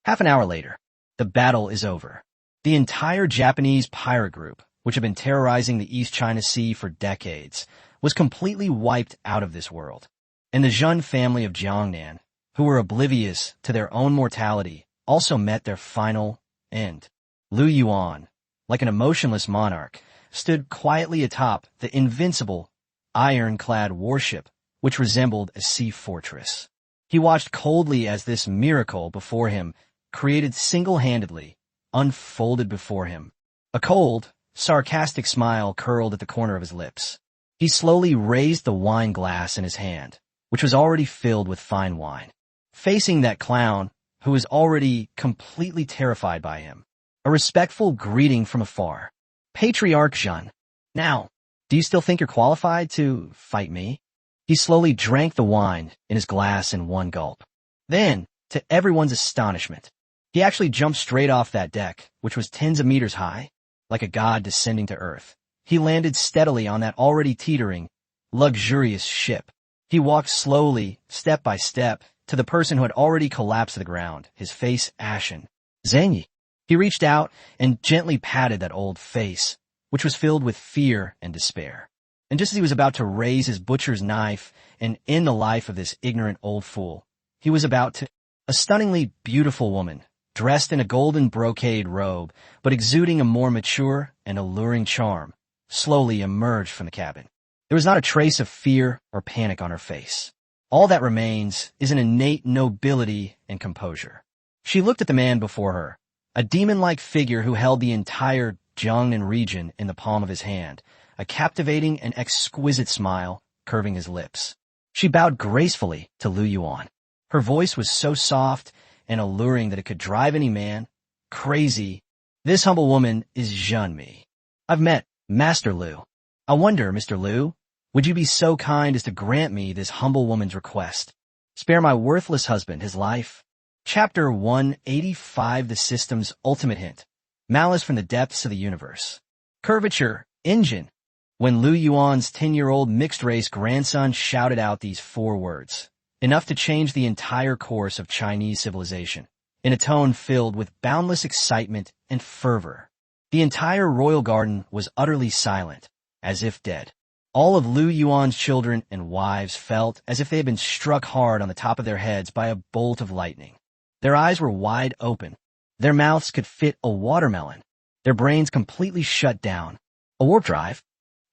Half an hour later, the battle is over. The entire Japanese pirate group, which had been terrorizing the East China Sea for decades, was completely wiped out of this world. And the Zhun family of Jiangnan, who were oblivious to their own mortality, also met their final end. Lu Yuan, like an emotionless monarch, stood quietly atop the invincible, ironclad warship, which resembled a sea fortress. He watched coldly as this miracle before him, created single-handedly, unfolded before him. A cold, sarcastic smile curled at the corner of his lips. He slowly raised the wine glass in his hand, which was already filled with fine wine, facing that clown who was already completely terrified by him. A respectful greeting from afar. Patriarch Zhun. Now, do you still think you're qualified to fight me? He slowly drank the wine in his glass in one gulp. Then, to everyone's astonishment, he actually jumped straight off that deck, which was tens of meters high, like a god descending to earth. He landed steadily on that already teetering, luxurious ship. He walked slowly, step by step, to the person who had already collapsed to the ground, his face ashen. Zhengyi. He reached out and gently patted that old face, which was filled with fear and despair. And just as he was about to raise his butcher's knife and end the life of this ignorant old fool, he was about to... A stunningly beautiful woman, dressed in a golden brocade robe, but exuding a more mature and alluring charm, slowly emerged from the cabin. There was not a trace of fear or panic on her face. All that remains is an innate nobility and composure. She looked at the man before her, a demon-like figure who held the entire Jiangnan region in the palm of his hand, a captivating and exquisite smile curving his lips. She bowed gracefully to Lu Yuan. Her voice was so soft and alluring that it could drive any man crazy. This humble woman is Zhenmi. I've met Master Lu. I wonder, Mr. Lu, would you be so kind as to grant me this humble woman's request? Spare my worthless husband his life. Chapter 185, The System's Ultimate Hint. Malice from the Depths of the Universe. Curvature, Engine. When Lu Yuan's 10-year-old mixed-race grandson shouted out these 4 words, enough to change the entire course of Chinese civilization, in a tone filled with boundless excitement and fervor, the entire royal garden was utterly silent, as if dead. All of Lu Yuan's children and wives felt as if they had been struck hard on the top of their heads by a bolt of lightning. Their eyes were wide open. Their mouths could fit a watermelon. Their brains completely shut down. A warp drive?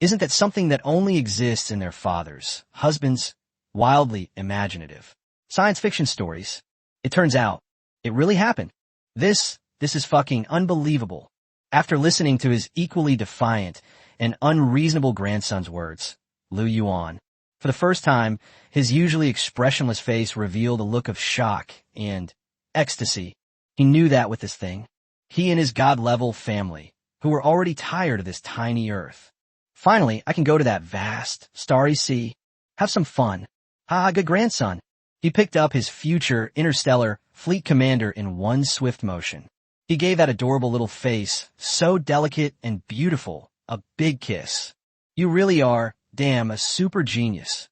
Isn't that something that only exists in their fathers, husbands, wildly imaginative science fiction stories? It turns out, it really happened. This is fucking unbelievable. After listening to his equally defiant and unreasonable grandson's words, Lu Yuan, for the first time, his usually expressionless face revealed a look of shock and ecstasy. He knew that with this thing, he and his god-level family, who were already tired of this tiny earth. Finally, I can go to that vast, starry sea, have some fun. Good grandson. He picked up his future interstellar fleet commander in one swift motion. He gave that adorable little face, so delicate and beautiful, a big kiss. You really are, damn, a super genius.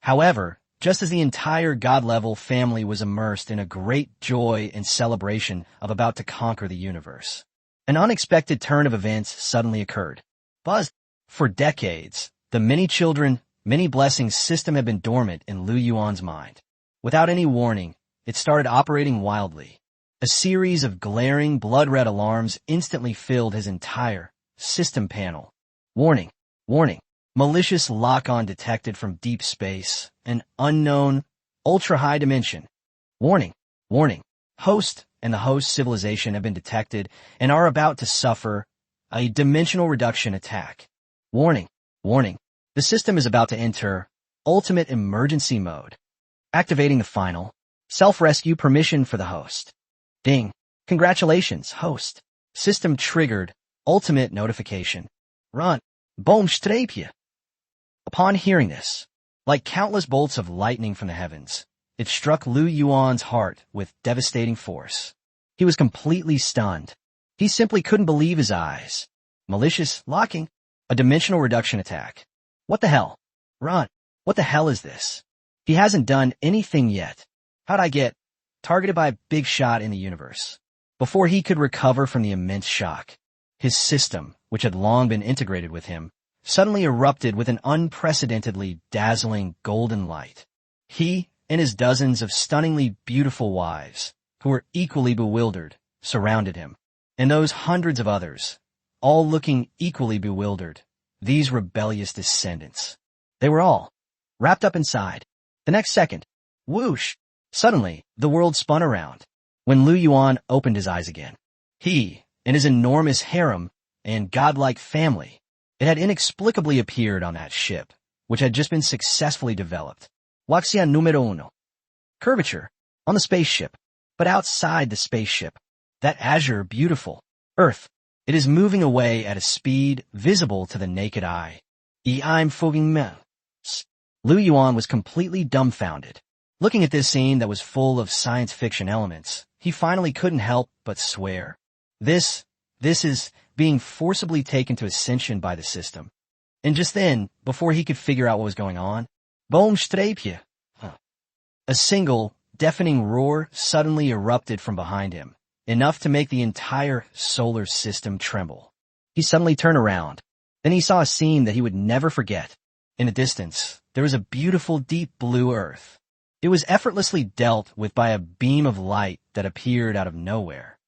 However, just as the entire god-level family was immersed in a great joy and celebration of about to conquer the universe, an unexpected turn of events suddenly occurred. Buzz. For decades, the many children, many blessings system had been dormant in Lu Yuan's mind. Without any warning, it started operating wildly. A series of glaring, blood-red alarms instantly filled his entire system panel. Warning, warning, malicious lock-on detected from deep space, an unknown, ultra-high dimension. Warning, warning, host and the host civilization have been detected and are about to suffer a dimensional reduction attack. Warning, warning, the system is about to enter ultimate emergency mode. Activating the final self-rescue permission for the host. Ding. Congratulations, host. System triggered ultimate notification. Run. Boom strapje. Upon hearing this, like countless bolts of lightning from the heavens, it struck Lu Yuan's heart with devastating force. He was completely stunned. He simply couldn't believe his eyes. Malicious locking. A dimensional reduction attack. What the hell? Run. What the hell is this? He hasn't done anything yet. How'd I get targeted by a big shot in the universe? Before he could recover from the immense shock, his system, which had long been integrated with him, suddenly erupted with an unprecedentedly dazzling golden light. He and his dozens of stunningly beautiful wives, who were equally bewildered, surrounded him. And those hundreds of others, all looking equally bewildered, these rebellious descendants. They were all wrapped up inside. The next second, whoosh, suddenly, the world spun around. When Lu Yuan opened his eyes again, he and his enormous harem and godlike family, it had inexplicably appeared on that ship, which had just been successfully developed. Waxia numero uno. Curvature, on the spaceship, but outside the spaceship, that azure beautiful Earth, it is moving away at a speed visible to the naked eye. I'm fogging mel. Lu Yuan was completely dumbfounded. Looking at this scene that was full of science fiction elements, he finally couldn't help but swear. This is being forcibly taken to ascension by the system. And just then, before he could figure out what was going on, boom strapje. A single, deafening roar suddenly erupted from behind him, enough to make the entire solar system tremble. He suddenly turned around. Then he saw a scene that he would never forget. In the distance, there was a beautiful deep blue earth. It was effortlessly dealt with by a beam of light that appeared out of nowhere.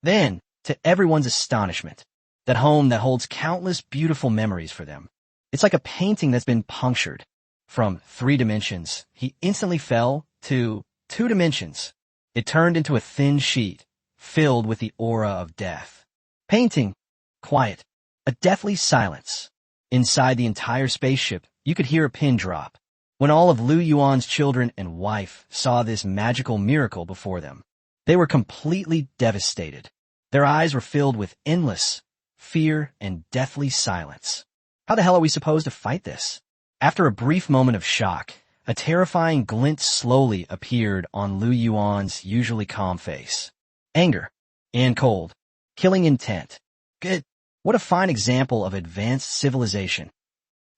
Then, to everyone's astonishment, that home that holds countless beautiful memories for them. It's like a painting that's been punctured. From 3 dimensions, he instantly fell to 2 dimensions. It turned into a thin sheet, filled with the aura of death. Painting. Quiet. A deathly silence. Inside the entire spaceship, you could hear a pin drop. When all of Lu Yuan's children and wife saw this magical miracle before them, they were completely devastated. Their eyes were filled with endless fear and deathly silence. How the hell are we supposed to fight this? After a brief moment of shock, a terrifying glint slowly appeared on Lu Yuan's usually calm face. Anger and cold, killing intent. Good. What a fine example of advanced civilization.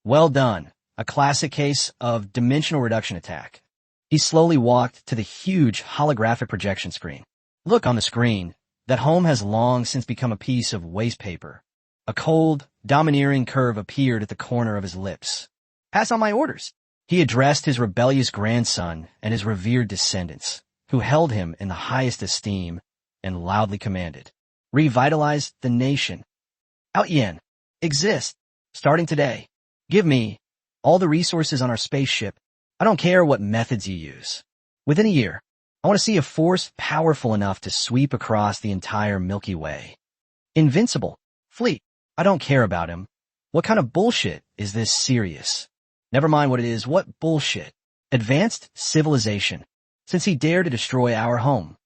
Well done. A classic case of dimensional reduction attack. He slowly walked to the huge holographic projection screen. Look on the screen. That home has long since become a piece of waste paper. A cold, domineering curve appeared at the corner of his lips. Pass on my orders. He addressed his rebellious grandson and his revered descendants, who held him in the highest esteem, and loudly commanded. Revitalize the nation. Out Yen. Exist. Starting today. Give me all the resources on our spaceship. I don't care what methods you use. Within a year, I want to see a force powerful enough to sweep across the entire Milky Way. Invincible. Fleet. I don't care about him. What kind of bullshit is this serious? Never mind what it is, what bullshit? Advanced civilization. Since he dared to destroy our home,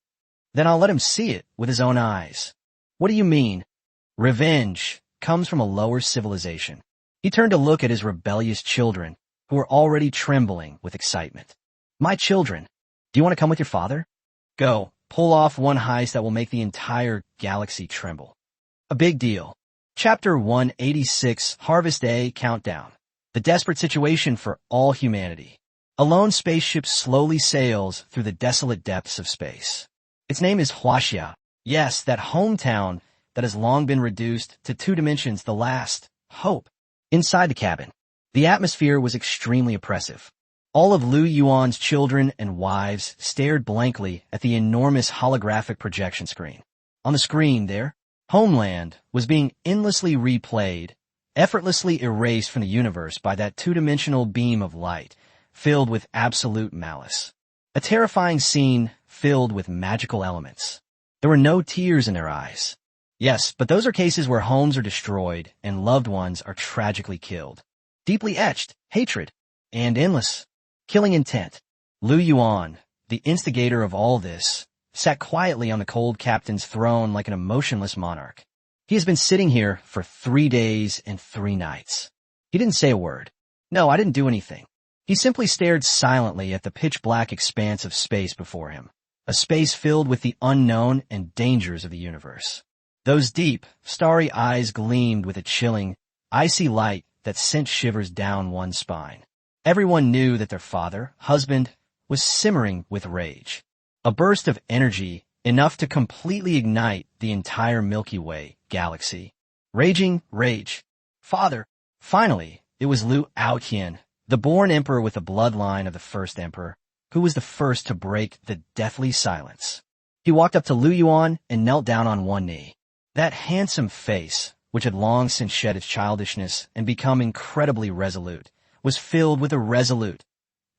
then I'll let him see it with his own eyes. What do you mean? Revenge comes from a lower civilization. He turned to look at his rebellious children, who were already trembling with excitement. My children, do you want to come with your father? Go, pull off one heist that will make the entire galaxy tremble. A big deal. Chapter 186, Harvest Day Countdown. The desperate situation for all humanity. A lone spaceship slowly sails through the desolate depths of space. Its name is Huaxia. Yes, that hometown that has long been reduced to 2 dimensions, the last hope. Inside the cabin, the atmosphere was extremely oppressive. All of Lu Yuan's children and wives stared blankly at the enormous holographic projection screen. On the screen there, Homeland was being endlessly replayed, effortlessly erased from the universe by that 2-dimensional beam of light, filled with absolute malice. A terrifying scene filled with magical elements. There were no tears in their eyes. Yes, but those are cases where homes are destroyed and loved ones are tragically killed. Deeply etched, hatred, and endless, killing intent. Lu Yuan, the instigator of all this, sat quietly on the cold captain's throne like an emotionless monarch. He has been sitting here for 3 days and 3 nights. He didn't say a word. No, I didn't do anything. He simply stared silently at the pitch-black expanse of space before him, a space filled with the unknown and dangers of the universe. Those deep, starry eyes gleamed with a chilling, icy light that sent shivers down one's spine. Everyone knew that their father, husband, was simmering with rage. A burst of energy enough to completely ignite the entire Milky Way galaxy. Raging rage. Father. Finally, it was Lu Yuan, the born emperor with the bloodline of the first emperor, who was the first to break the deathly silence. He walked up to Lu Yuan and knelt down on one knee. That handsome face, which had long since shed its childishness and become incredibly resolute, was filled with a resolute,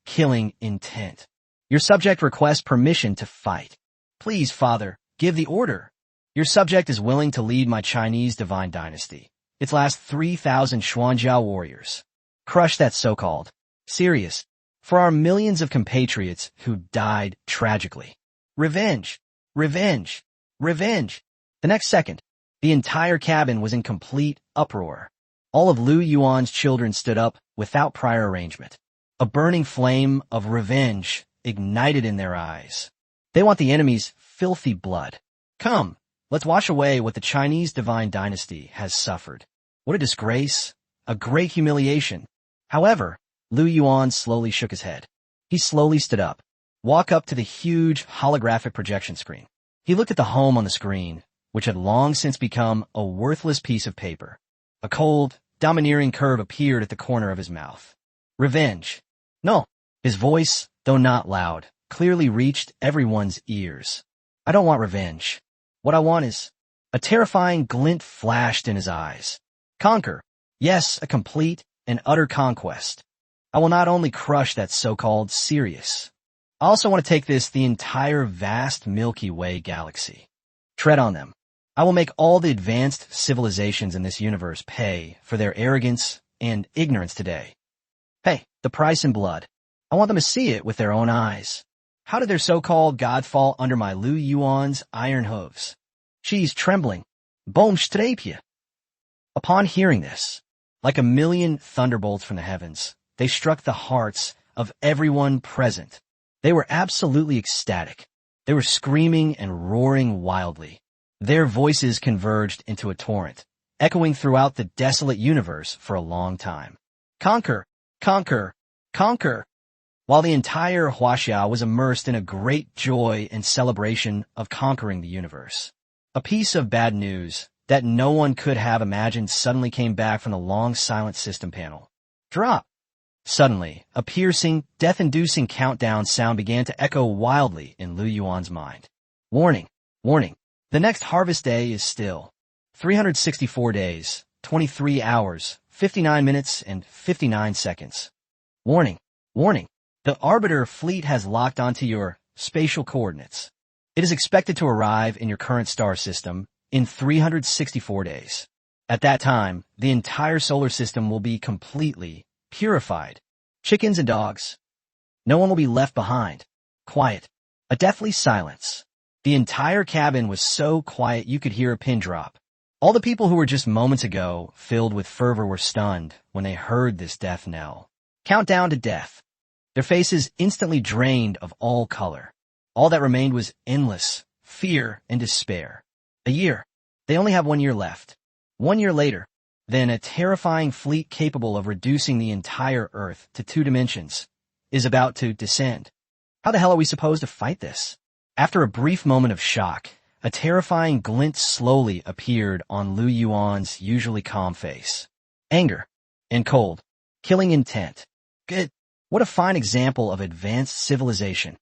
killing intent. Your subject requests permission to fight. Please, father, give the order. Your subject is willing to lead my Chinese divine dynasty, its last 3,000 Xuanjiao warriors. Crush that so-called serious for our millions of compatriots who died tragically. Revenge, revenge, revenge. The next second, the entire cabin was in complete uproar. All of Lu Yuan's children stood up without prior arrangement. A burning flame of revenge ignited in their eyes. They want the enemy's filthy blood. Come, let's wash away what the Chinese divine dynasty has suffered. What a disgrace, a great humiliation. However, Lu Yuan slowly shook his head. He slowly stood up, walked up to the huge holographic projection screen. He looked at the home on the screen, which had long since become a worthless piece of paper. A cold, domineering curve appeared at the corner of his mouth. Revenge. No. His voice, though not loud, clearly reached everyone's ears. I don't want revenge. What I want is... A terrifying glint flashed in his eyes. Conquer. Yes, a complete and utter conquest. I will not only crush that so-called serious. I also want to take the entire vast Milky Way galaxy. Tread on them. I will make all the advanced civilizations in this universe pay for their arrogance and ignorance today. Hey, the price in blood. I want them to see it with their own eyes. How did their so-called god fall under my Lu Yuan's iron hooves? She's trembling. Boomstrapje. Upon hearing this, like a million thunderbolts from the heavens, they struck the hearts of everyone present. They were absolutely ecstatic. They were screaming and roaring wildly. Their voices converged into a torrent, echoing throughout the desolate universe for a long time. Conquer! Conquer! Conquer! While the entire Huaxia was immersed in a great joy and celebration of conquering the universe. A piece of bad news that no one could have imagined suddenly came back from the long silent system panel. Drop! Suddenly, a piercing, death-inducing countdown sound began to echo wildly in Lu Yuan's mind. Warning! Warning! The next harvest day is still 364 days, 23 hours, 59 minutes, and 59 seconds. Warning! Warning! The Arbiter fleet has locked onto your spatial coordinates. It is expected to arrive in your current star system in 364 days. At that time, the entire solar system will be completely purified. Chickens and dogs. No one will be left behind. Quiet. A deathly silence. The entire cabin was so quiet you could hear a pin drop. All the people who were just moments ago filled with fervor were stunned when they heard this death knell. Countdown to death. Their faces instantly drained of all color. All that remained was endless fear and despair. A year. They only have 1 year left. 1 year later, then a terrifying fleet capable of reducing the entire Earth to 2 dimensions is about to descend. How the hell are we supposed to fight this? After a brief moment of shock, a terrifying glint slowly appeared on Lu Yuan's usually calm face. Anger and cold, killing intent. Good. What a fine example of advanced civilization.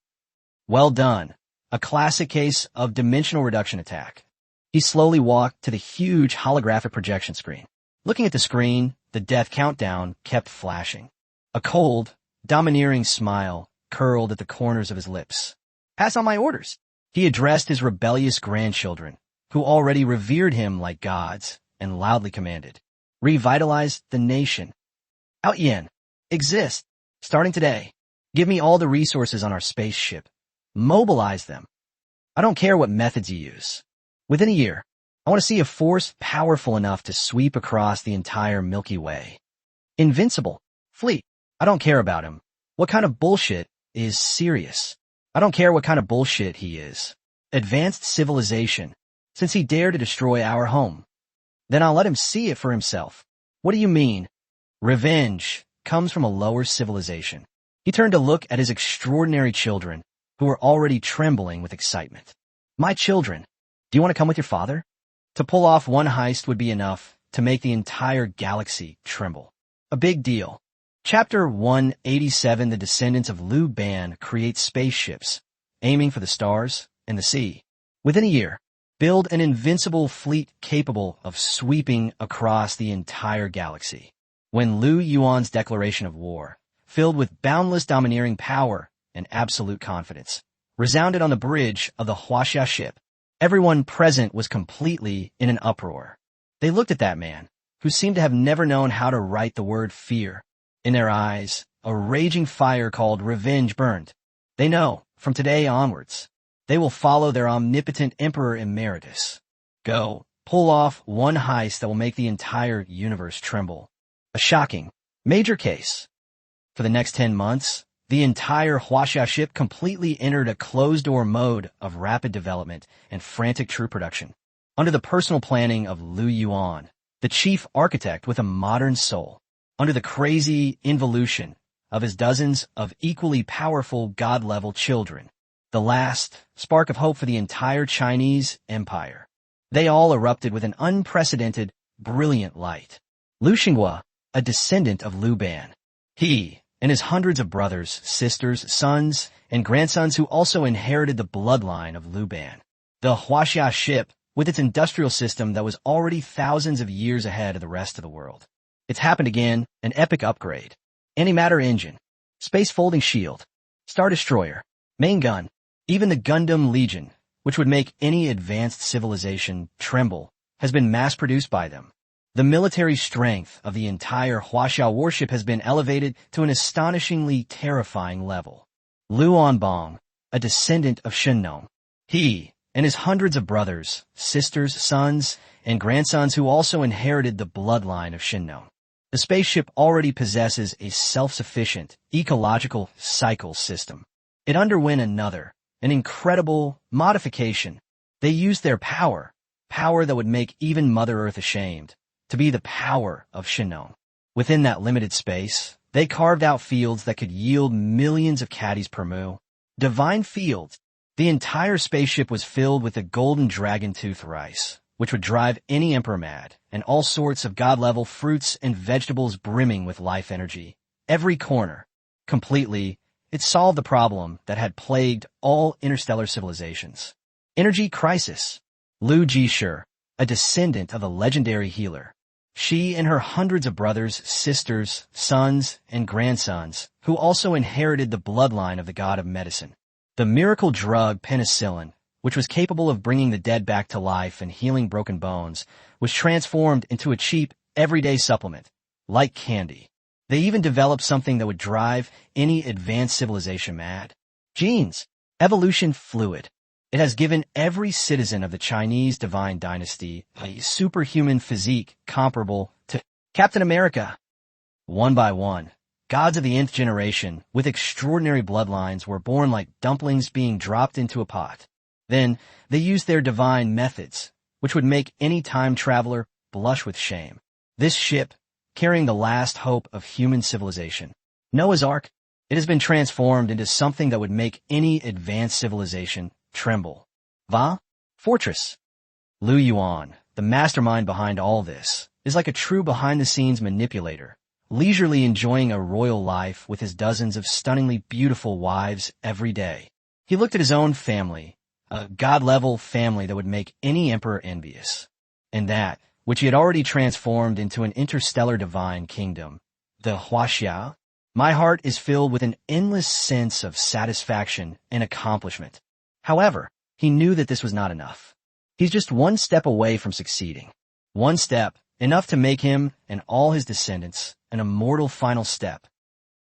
Well done. A classic case of dimensional reduction attack. He slowly walked to the huge holographic projection screen. Looking at the screen, the death countdown kept flashing. A cold, domineering smile curled at the corners of his lips. Pass on my orders. He addressed his rebellious grandchildren, who already revered him like gods, and loudly commanded. Revitalize the nation. Out Yen. Exist. Starting today. Give me all the resources on our spaceship. Mobilize them. I don't care what methods you use. Within a year, I want to see a force powerful enough to sweep across the entire Milky Way. Invincible. Fleet. I don't care about him. What kind of bullshit is serious? I don't care what kind of bullshit he is. Advanced civilization. Since he dared to destroy our home. Then I'll let him see it for himself. What do you mean? Revenge comes from a lower civilization. He turned to look at his extraordinary children, who were already trembling with excitement. My children, do you want to come with your father? To pull off one heist would be enough to make the entire galaxy tremble. A big deal. Chapter 187 The Descendants of Lu Ban create spaceships, aiming for the stars and the sea. Within a year, build an invincible fleet capable of sweeping across the entire galaxy. When Lu Yuan's declaration of war, filled with boundless domineering power and absolute confidence, resounded on the bridge of the Huaxia ship, everyone present was completely in an uproar. They looked at that man, who seemed to have never known how to write the word fear. In their eyes, a raging fire called revenge burned. They know, from today onwards, they will follow their omnipotent Emperor Emeritus. Go, pull off one heist that will make the entire universe tremble. A shocking, major case. For the next 10 months, the entire Huaxia ship completely entered a closed-door mode of rapid development and frantic troop production, under the personal planning of Lu Yuan, the chief architect with a modern soul, under the crazy involution of his dozens of equally powerful god-level children, the last spark of hope for the entire Chinese empire. They all erupted with an unprecedented, brilliant light. Lu Xinghua, a descendant of Lu Ban. He and his hundreds of brothers, sisters, sons, and grandsons who also inherited the bloodline of Lu Ban. The Huaxia ship, with its industrial system that was already thousands of years ahead of the rest of the world. It's happened again, an epic upgrade. Antimatter engine, space folding shield, star destroyer, main gun, even the Gundam Legion, which would make any advanced civilization tremble, has been mass-produced by them. The military strength of the entire Huaxiao warship has been elevated to an astonishingly terrifying level. Lu Yuan, a descendant of Shenong, he and his hundreds of brothers, sisters, sons, and grandsons who also inherited the bloodline of Shenong. The spaceship already possesses a self-sufficient, ecological cycle system. It underwent an incredible modification. They used their power that would make even Mother Earth ashamed, to be the power of Shenong. Within that limited space, they carved out fields that could yield millions of caddies per moo. Divine fields. The entire spaceship was filled with the golden dragon tooth rice, which would drive any emperor mad, and all sorts of god-level fruits and vegetables brimming with life energy. Every corner. Completely, it solved the problem that had plagued all interstellar civilizations. Energy crisis. Lu Jishu, a descendant of a legendary healer. She and her hundreds of brothers, sisters, sons, and grandsons, who also inherited the bloodline of the god of medicine. The miracle drug penicillin, which was capable of bringing the dead back to life and healing broken bones, was transformed into a cheap, everyday supplement, like candy. They even developed something that would drive any advanced civilization mad. Genes. Evolution fluid. It has given every citizen of the Chinese divine dynasty a superhuman physique comparable to Captain America. One by one, gods of the nth generation with extraordinary bloodlines were born like dumplings being dropped into a pot. Then, they used their divine methods, which would make any time traveler blush with shame. This ship, carrying the last hope of human civilization, Noah's Ark, it has been transformed into something that would make any advanced civilization tremble. Fortress. Lu Yuan, the mastermind behind all this, is like a true behind-the-scenes manipulator, leisurely enjoying a royal life with his dozens of stunningly beautiful wives every day. He looked at his own family, a god-level family that would make any emperor envious. And that, which he had already transformed into an interstellar divine kingdom, the Huaxia. My heart is filled with an endless sense of satisfaction and accomplishment. However, he knew that this was not enough. He's just one step away from succeeding. One step, enough to make him and all his descendants an immortal final step.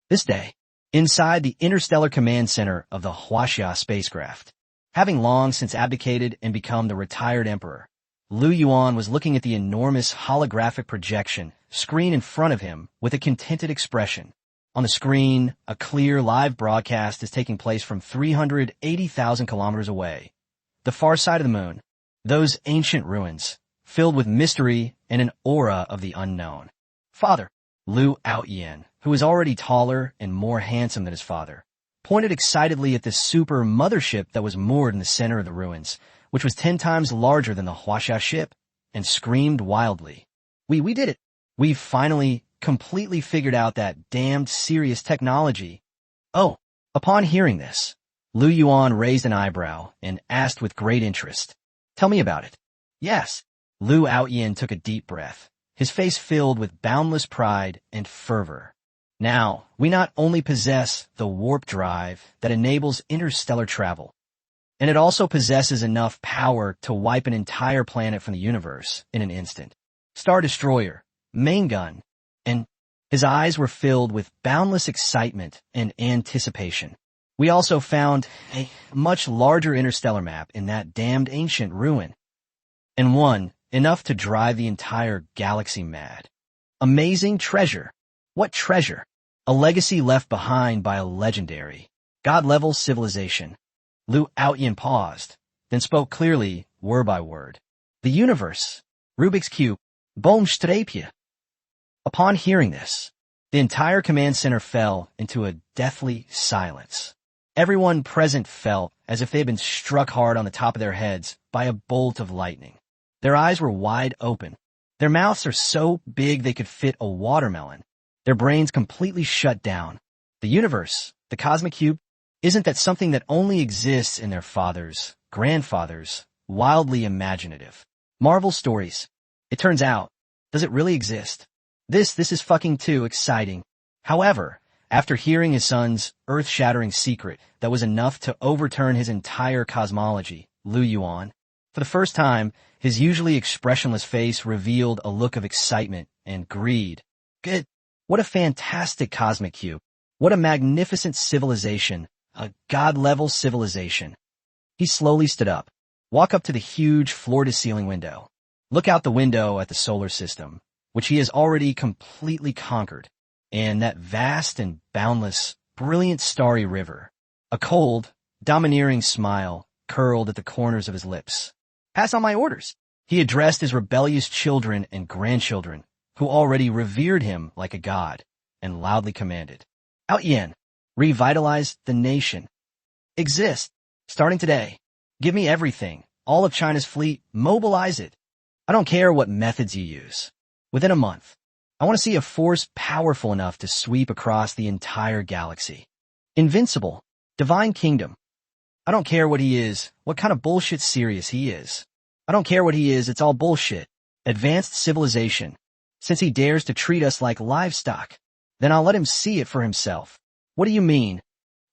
This day, inside the interstellar command center of the Huaxia spacecraft, having long since abdicated and become the retired emperor, Lu Yuan was looking at the enormous holographic projection screen in front of him with a contented expression. On the screen, a clear live broadcast is taking place from 380,000 kilometers away. The far side of the moon, those ancient ruins, filled with mystery and an aura of the unknown. Father, Lu Yuan, who was already taller and more handsome than his father, pointed excitedly at the super mothership that was moored in the center of the ruins, which was 10 times larger than the Huaxia ship, and screamed wildly. We did it. We've finally completely figured out that damned serious technology. Oh, upon hearing this, Lu Yuan raised an eyebrow and asked with great interest, "Tell me about it." Yes. Lu Yuan took a deep breath, his face filled with boundless pride and fervor. Now, we not only possess the warp drive that enables interstellar travel, and it also possesses enough power to wipe an entire planet from the universe in an instant. Star Destroyer, main gun, and his eyes were filled with boundless excitement and anticipation. We also found a much larger interstellar map in that damned ancient ruin, and one enough to drive the entire galaxy mad. Amazing treasure. What treasure? A legacy left behind by a legendary, god-level civilization. Lu Yuan paused, then spoke clearly, word by word. The universe. Rubik's Cube. Boomstrapje. Upon hearing this, the entire command center fell into a deathly silence. Everyone present felt as if they had been struck hard on the top of their heads by a bolt of lightning. Their eyes were wide open. Their mouths are so big they could fit a watermelon. Their brains completely shut down. The universe, the cosmic cube, isn't that something that only exists in their fathers, grandfathers, wildly imaginative Marvel stories? It turns out, does it really exist? This is fucking too exciting. However, after hearing his son's earth-shattering secret that was enough to overturn his entire cosmology, Lu Yuan, For the first time, his usually expressionless face revealed a look of excitement and greed. Good. What a fantastic cosmic cube. What a magnificent civilization. A god-level civilization. He slowly stood up. Walk up to the huge floor-to-ceiling window. Look out the window at the solar system, which he has already completely conquered, and that vast and boundless, brilliant starry river. A cold, domineering smile curled at the corners of his lips. Pass on my orders. He addressed his rebellious children and grandchildren, who already revered him like a god, and loudly commanded. Out Yen, revitalize the nation. Exist, starting today. Give me everything, all of China's fleet, mobilize it. I don't care what methods you use. Within a month, I want to see a force powerful enough to sweep across the entire galaxy. Invincible, divine kingdom. I don't care what he is, what kind of bullshit serious he is. I don't care what he is, it's all bullshit. Advanced civilization. Since he dares to treat us like livestock, then I'll let him see it for himself. What do you mean?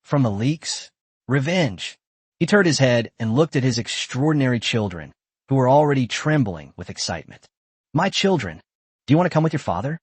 From the leaks? Revenge. He turned his head and looked at his extraordinary children, who were already trembling with excitement. My children, do you want to come with your father?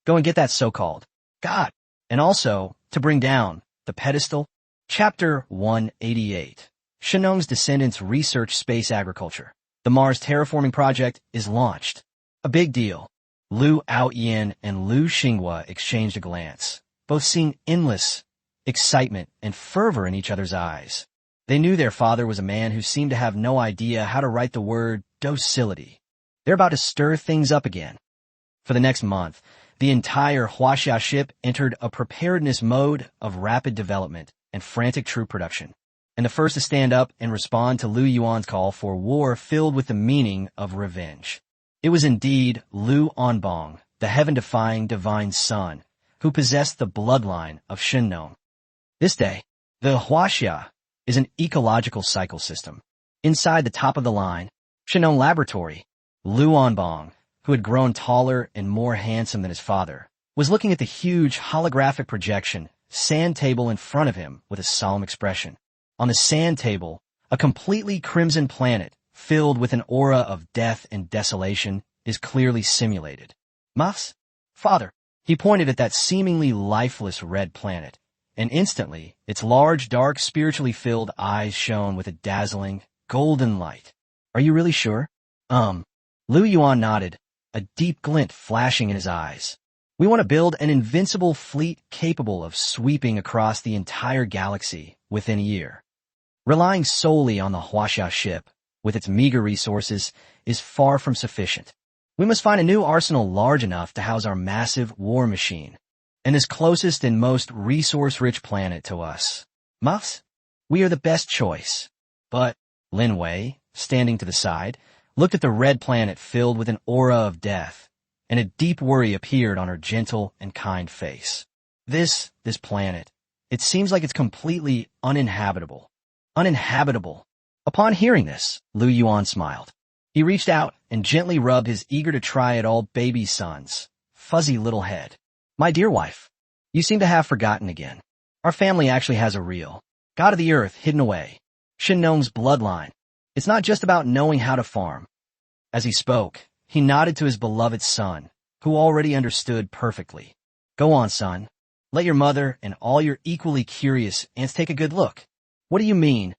Go and get that so-called God. And also, to bring down the pedestal. Chapter 188. Shenong's Descendants Research Space Agriculture. The Mars Terraforming Project is launched. A big deal. Lu Yuan and Lu Xinghua exchanged a glance, both seeing endless excitement and fervor in each other's eyes. They knew their father was a man who seemed to have no idea how to write the word docility. They're about to stir things up again. For the next month, the entire Huaxia ship entered a preparedness mode of rapid development and frantic troop production, and the first to stand up and respond to Lu Yuan's call for war filled with the meaning of revenge. It was indeed Lu Onbong, the heaven-defying divine son, who possessed the bloodline of Shenong. This day, the Huaxia is an ecological cycle system. Inside the top of the line, Shenong Laboratory, Lu Onbong, who had grown taller and more handsome than his father, was looking at the huge holographic projection sand table in front of him with a solemn expression. On the sand table, a completely crimson planet filled with an aura of death and desolation is clearly simulated. Mas? Father. He pointed at that seemingly lifeless red planet, and instantly its large, dark, spiritually filled eyes shone with a dazzling, golden light. Are you really sure? Lu Yuan nodded, a deep glint flashing in his eyes. We want to build an invincible fleet capable of sweeping across the entire galaxy within a year. Relying solely on the Huaxia ship, with its meager resources, is far from sufficient. We must find a new arsenal large enough to house our massive war machine, and this closest and most resource-rich planet to us. Muffs, we are the best choice. But Lin Wei, standing to the side, looked at the red planet filled with an aura of death, and a deep worry appeared on her gentle and kind face. This planet, it seems like it's completely uninhabitable. Uninhabitable. Upon hearing this, Lu Yuan smiled. He reached out and gently rubbed his eager-to-try-it-all baby son's fuzzy little head. My dear wife, you seem to have forgotten again. Our family actually has a real god of the earth hidden away. Shenong's bloodline. It's not just about knowing how to farm. As he spoke, he nodded to his beloved son, who already understood perfectly. Go on, son. Let your mother and all your equally curious aunts take a good look. What do you mean?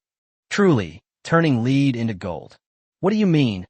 Truly, turning lead into gold. What do you mean?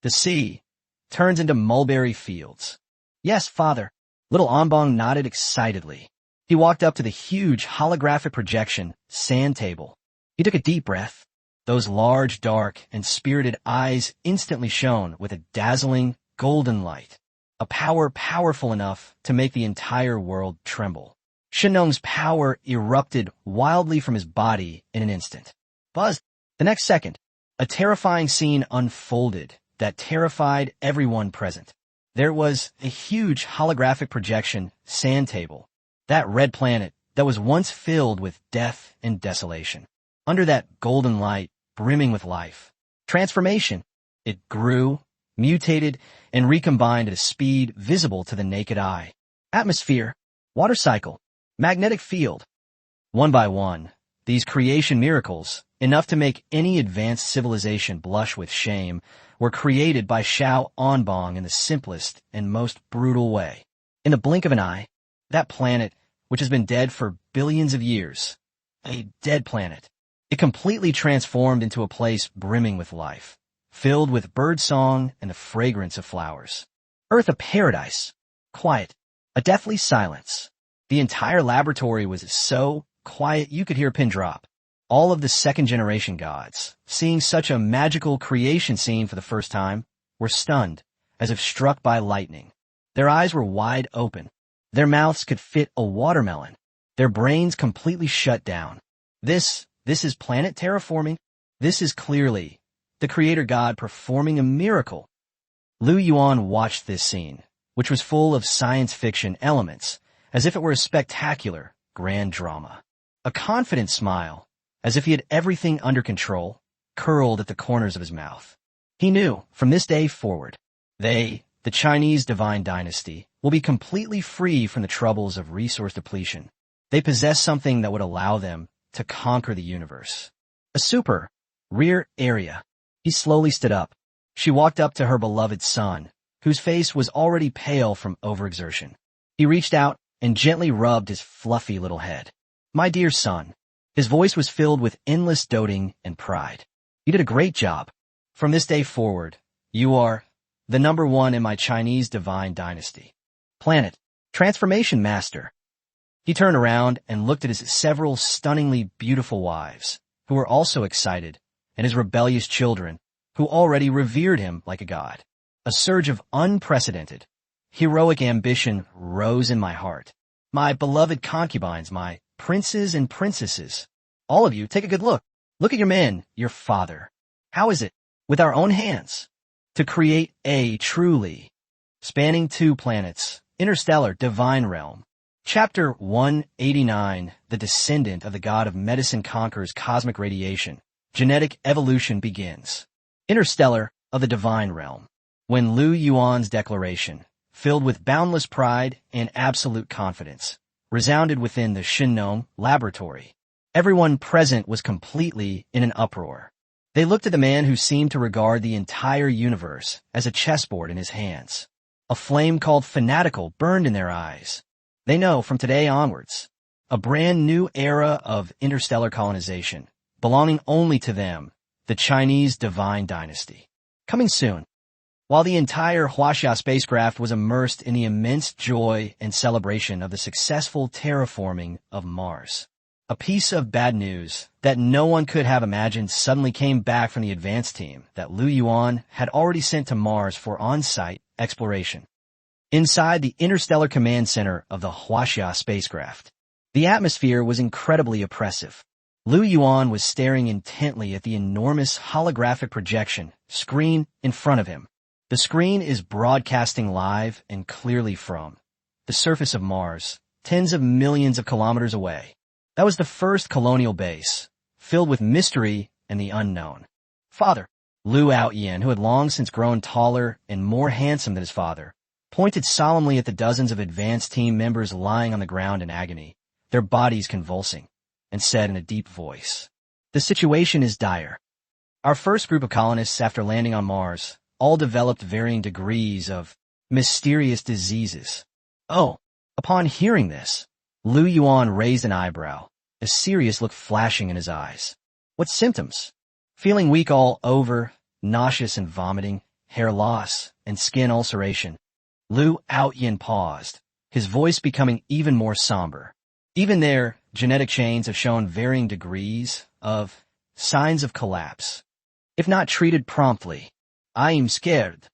The sea turns into mulberry fields. Yes, father. Little Onbong nodded excitedly. He walked up to the huge holographic projection sand table. He took a deep breath. Those large, dark, and spirited eyes instantly shone with a dazzling, golden light, a power powerful enough to make the entire world tremble. Shenong's power erupted wildly from his body in an instant. Buzz! The next second, a terrifying scene unfolded that terrified everyone present. There was a huge holographic projection sand table, that red planet that was once filled with death and desolation. Under that golden light, brimming with life. Transformation. It grew, mutated, and recombined at a speed visible to the naked eye. Atmosphere, water cycle, magnetic field. One by one, These creation miracles, enough to make any advanced civilization blush with shame, were created by Xiao Anbong in the simplest and most brutal way. In the blink of an eye, that planet, which has been dead for billions of years, a dead planet, it completely transformed into a place brimming with life, filled with birdsong and the fragrance of flowers. Earth a paradise, quiet, a deathly silence. The entire laboratory was so quiet you could hear a pin drop. All of the second-generation gods, seeing such a magical creation scene for the first time, were stunned, as if struck by lightning. Their eyes were wide open. Their mouths could fit a watermelon. Their brains completely shut down. This is planet terraforming. This is clearly the creator god performing a miracle. Lu Yuan watched this scene, which was full of science fiction elements, as if it were a spectacular, grand drama. A confident smile, as if he had everything under control, curled at the corners of his mouth. He knew, from this day forward, they, the Chinese divine dynasty, will be completely free from the troubles of resource depletion. They possess something that would allow them to conquer the universe. A super, rear area. He slowly stood up. She walked up to her beloved son, whose face was already pale from overexertion. He reached out and gently rubbed his fluffy little head. My dear son. His voice was filled with endless doting and pride. You did a great job. From this day forward, you are the number one in my Chinese divine dynasty. Planet, transformation master. He turned around and looked at his several stunningly beautiful wives, who were also excited, and his rebellious children, who already revered him like a god. A surge of unprecedented, heroic ambition rose in my heart. My beloved concubines, my princes and princesses. All of you, take a good look. Look at your man, your father. How is it, with our own hands, to create a truly spanning 2 planets, interstellar divine realm? Chapter 189, The Descendant of the God of Medicine Conquers Cosmic Radiation. Genetic evolution begins. Interstellar of the divine realm. When Lu Yuan's declaration, filled with boundless pride and absolute confidence, resounded within the Shinnom laboratory, everyone present was completely in an uproar. They looked at the man who seemed to regard the entire universe as a chessboard in his hands. A flame called fanatical burned in their eyes. They know from today onwards, a brand new era of interstellar colonization, belonging only to them, the Chinese divine dynasty. Coming soon. While the entire Huaxia spacecraft was immersed in the immense joy and celebration of the successful terraforming of Mars, a piece of bad news that no one could have imagined suddenly came back from the advance team that Lu Yuan had already sent to Mars for on-site exploration. Inside the Interstellar Command Center of the Huaxia spacecraft, the atmosphere was incredibly oppressive. Lu Yuan was staring intently at the enormous holographic projection screen in front of him. The screen is broadcasting live and clearly from the surface of Mars, tens of millions of kilometers away. That was the first colonial base, filled with mystery and the unknown. Father, Lu Yuan, who had long since grown taller and more handsome than his father, pointed solemnly at the dozens of advanced team members lying on the ground in agony, their bodies convulsing, and said in a deep voice, "The situation is dire. Our first group of colonists after landing on Mars all developed varying degrees of mysterious diseases." Oh, upon hearing this, Lu Yuan raised an eyebrow, a serious look flashing in his eyes. What symptoms? Feeling weak all over, nauseous and vomiting, hair loss, and skin ulceration. Lu Yuan paused, his voice becoming even more somber. Even their genetic chains have shown varying degrees of signs of collapse. If not treated promptly, I am scared.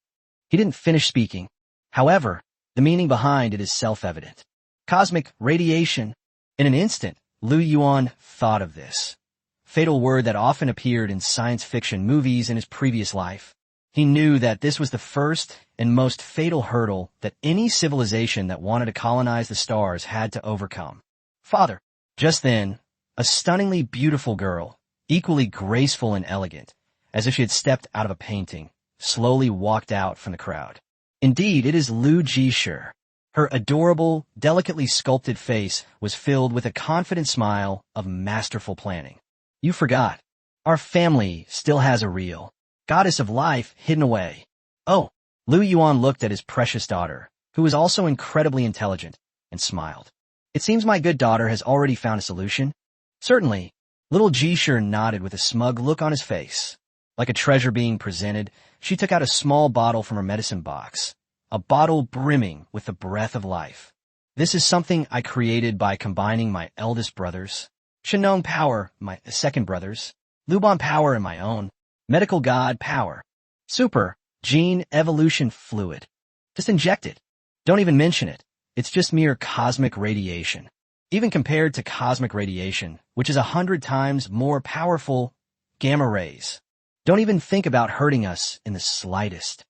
He didn't finish speaking. However, the meaning behind it is self-evident. Cosmic radiation. In an instant, Lu Yuan thought of this fatal word that often appeared in science fiction movies in his previous life. He knew that this was the first and most fatal hurdle that any civilization that wanted to colonize the stars had to overcome. Father. Just then, a stunningly beautiful girl, equally graceful and elegant, as if she had stepped out of a painting, slowly walked out from the crowd. Indeed, it is Lu Jisher. Her adorable, delicately sculpted face was filled with a confident smile of masterful planning. You forgot. Our family still has a real goddess of life hidden away. Oh, Lu Yuan looked at his precious daughter, who was also incredibly intelligent, and smiled. It seems my good daughter has already found a solution. Certainly. Little Jisher nodded with a smug look on his face. Like a treasure being presented, she took out a small bottle from her medicine box, a bottle brimming with the breath of life. This is something I created by combining my eldest brother's Shenong power, my second brother's Luban power, and my own medical god power. Super gene evolution fluid. Just inject it. Don't even mention it. It's just mere cosmic radiation. Even compared to cosmic radiation, which is 100 times more powerful, gamma rays. Don't even think about hurting us in the slightest.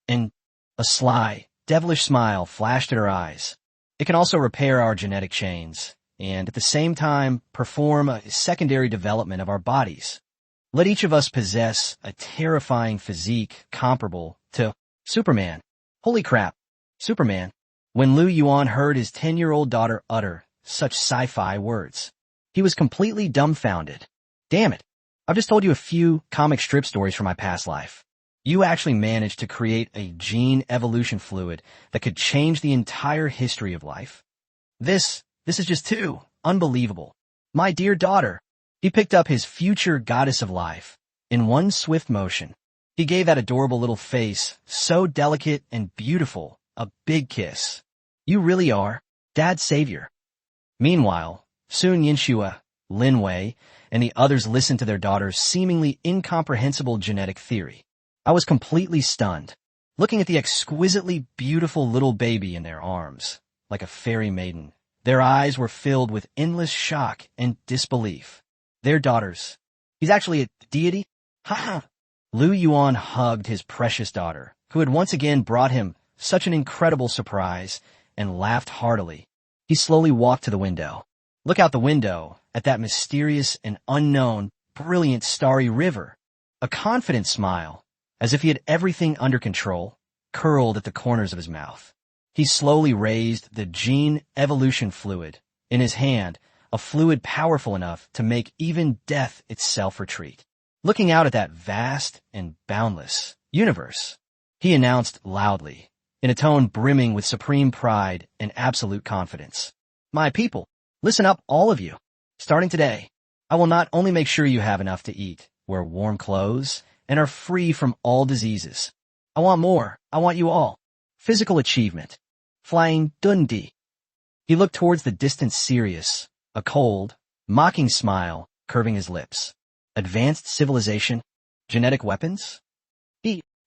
And a sly, devilish smile flashed at her eyes. It can also repair our genetic chains, and at the same time perform a secondary development of our bodies. Let each of us possess a terrifying physique comparable to Superman. Holy crap, Superman. When Lu Yuan heard his 10-year-old daughter utter such sci-fi words, he was completely dumbfounded. Damn it. I've just told you a few comic strip stories from my past life. You actually managed to create a gene evolution fluid that could change the entire history of life. This is just too unbelievable. My dear daughter. He picked up his future goddess of life in one swift motion. He gave that adorable little face, so delicate and beautiful, a big kiss. You really are Dad's savior. Meanwhile, Sun Yinshua, Lin Wei, and the others listened to their daughter's seemingly incomprehensible genetic theory. I was completely stunned, looking at the exquisitely beautiful little baby in their arms, like a fairy maiden. Their eyes were filled with endless shock and disbelief. Their daughters. He's actually a deity? Ha ha! Lu Yuan hugged his precious daughter, who had once again brought him such an incredible surprise, and laughed heartily. He slowly walked to the window. Look out the window at that mysterious and unknown, brilliant starry river. A confident smile, as if he had everything under control, curled at the corners of his mouth. He slowly raised the gene evolution fluid in his hand, a fluid powerful enough to make even death itself retreat. Looking out at that vast and boundless universe, he announced loudly, in a tone brimming with supreme pride and absolute confidence. My people, listen up, all of you. Starting today, I will not only make sure you have enough to eat, wear warm clothes, and are free from all diseases. I want more. I want you all. Physical achievement. Flying Dundee. He looked towards the distant Sirius, a cold, mocking smile curving his lips. Advanced civilization? Genetic weapons?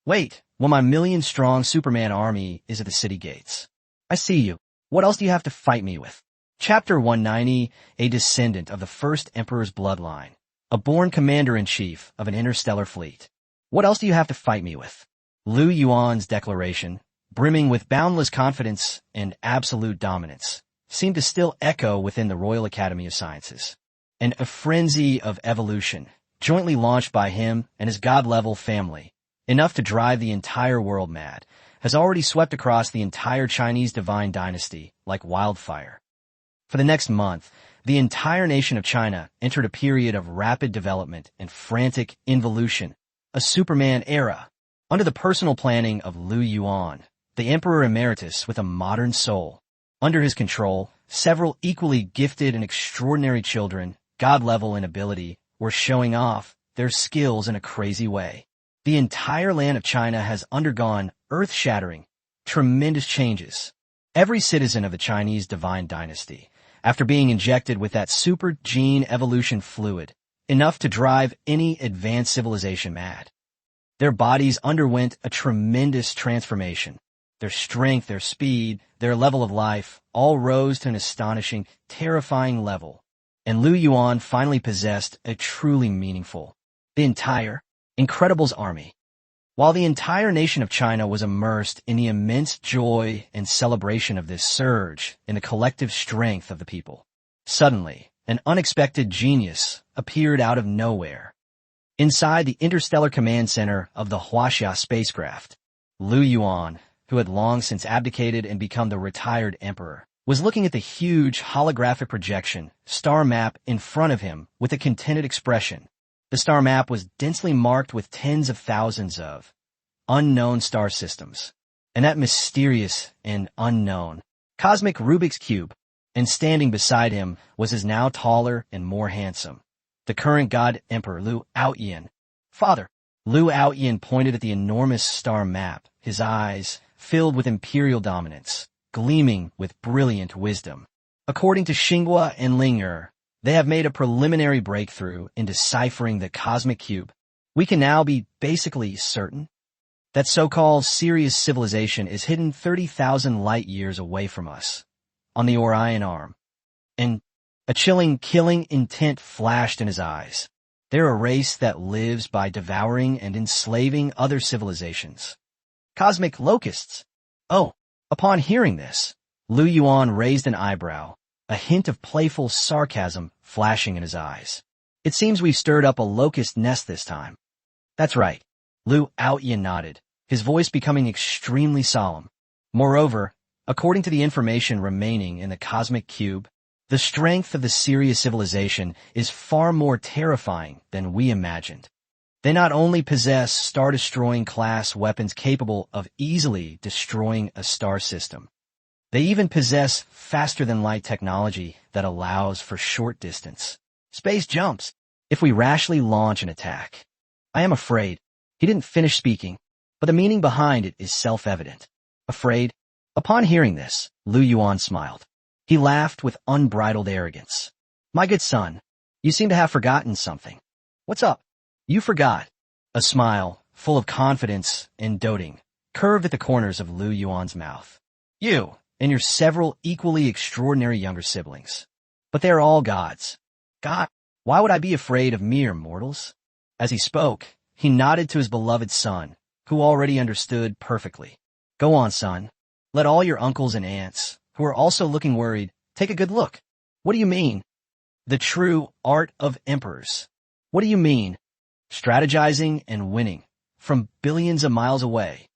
Wait, well, my million-strong Superman army is at the city gates. I see you. What else do you have to fight me with? Chapter 190, a descendant of the first emperor's bloodline, a born commander-in-chief of an interstellar fleet. What else do you have to fight me with? Lu Yuan's declaration, brimming with boundless confidence and absolute dominance, seemed to still echo within the Royal Academy of Sciences. And a frenzy of evolution, jointly launched by him and his god-level family, enough to drive the entire world mad, has already swept across the entire Chinese divine dynasty like wildfire. For the next month, the entire nation of China entered a period of rapid development and frantic involution, a Superman era, under the personal planning of Lu Yuan, the Emperor Emeritus with a modern soul. Under his control, several equally gifted and extraordinary children, god-level in ability, were showing off their skills in a crazy way. The entire land of China has undergone earth-shattering, tremendous changes. Every citizen of the Chinese divine dynasty, after being injected with that super gene evolution fluid, enough to drive any advanced civilization mad. Their bodies underwent a tremendous transformation. Their strength, their speed, their level of life, all rose to an astonishing, terrifying level. And Lu Yuan finally possessed a truly meaningful, the entire Incredibles army. While the entire nation of China was immersed in the immense joy and celebration of this surge in the collective strength of the people, suddenly, an unexpected genius appeared out of nowhere. Inside the interstellar command center of the Huaxia spacecraft, Lu Yuan, who had long since abdicated and become the retired emperor, was looking at the huge holographic projection star map in front of him with a contented expression. The star map was densely marked with tens of thousands of unknown star systems, and that mysterious and unknown cosmic Rubik's Cube, and standing beside him was his now taller and more handsome, the current god emperor Lu Yuan. Father. Lu Yuan pointed at the enormous star map, his eyes filled with imperial dominance, gleaming with brilliant wisdom. According to Xinghua and Ling, they have made a preliminary breakthrough in deciphering the cosmic cube. We can now be basically certain that so-called Sirius civilization is hidden 30,000 light years away from us, on the Orion arm. And a chilling, killing intent flashed in his eyes. They're a race that lives by devouring and enslaving other civilizations. Cosmic locusts. Oh, upon hearing this, Lu Yuan raised an eyebrow, a hint of playful sarcasm flashing in his eyes. It seems we've stirred up a locust nest this time. That's right. Lu Yuan nodded, his voice becoming extremely solemn. Moreover, according to the information remaining in the cosmic cube, the strength of the Sirius civilization is far more terrifying than we imagined. They not only possess star-destroying class weapons capable of easily destroying a star system, they even possess faster-than-light technology that allows for short-distance space jumps if we rashly launch an attack. I am afraid. He didn't finish speaking, but the meaning behind it is self-evident. Afraid? Upon hearing this, Lu Yuan smiled. He laughed with unbridled arrogance. My good son, you seem to have forgotten something. What's up? You forgot. A smile, full of confidence and doting, curved at the corners of Lu Yuan's mouth. You and your several equally extraordinary younger siblings. But they're all gods. God, why would I be afraid of mere mortals? As he spoke, he nodded to his beloved son, who already understood perfectly. Go on, son. Let all your uncles and aunts, who are also looking worried, take a good look. What do you mean? The true art of emperors. What do you mean? Strategizing and winning, from billions of miles away.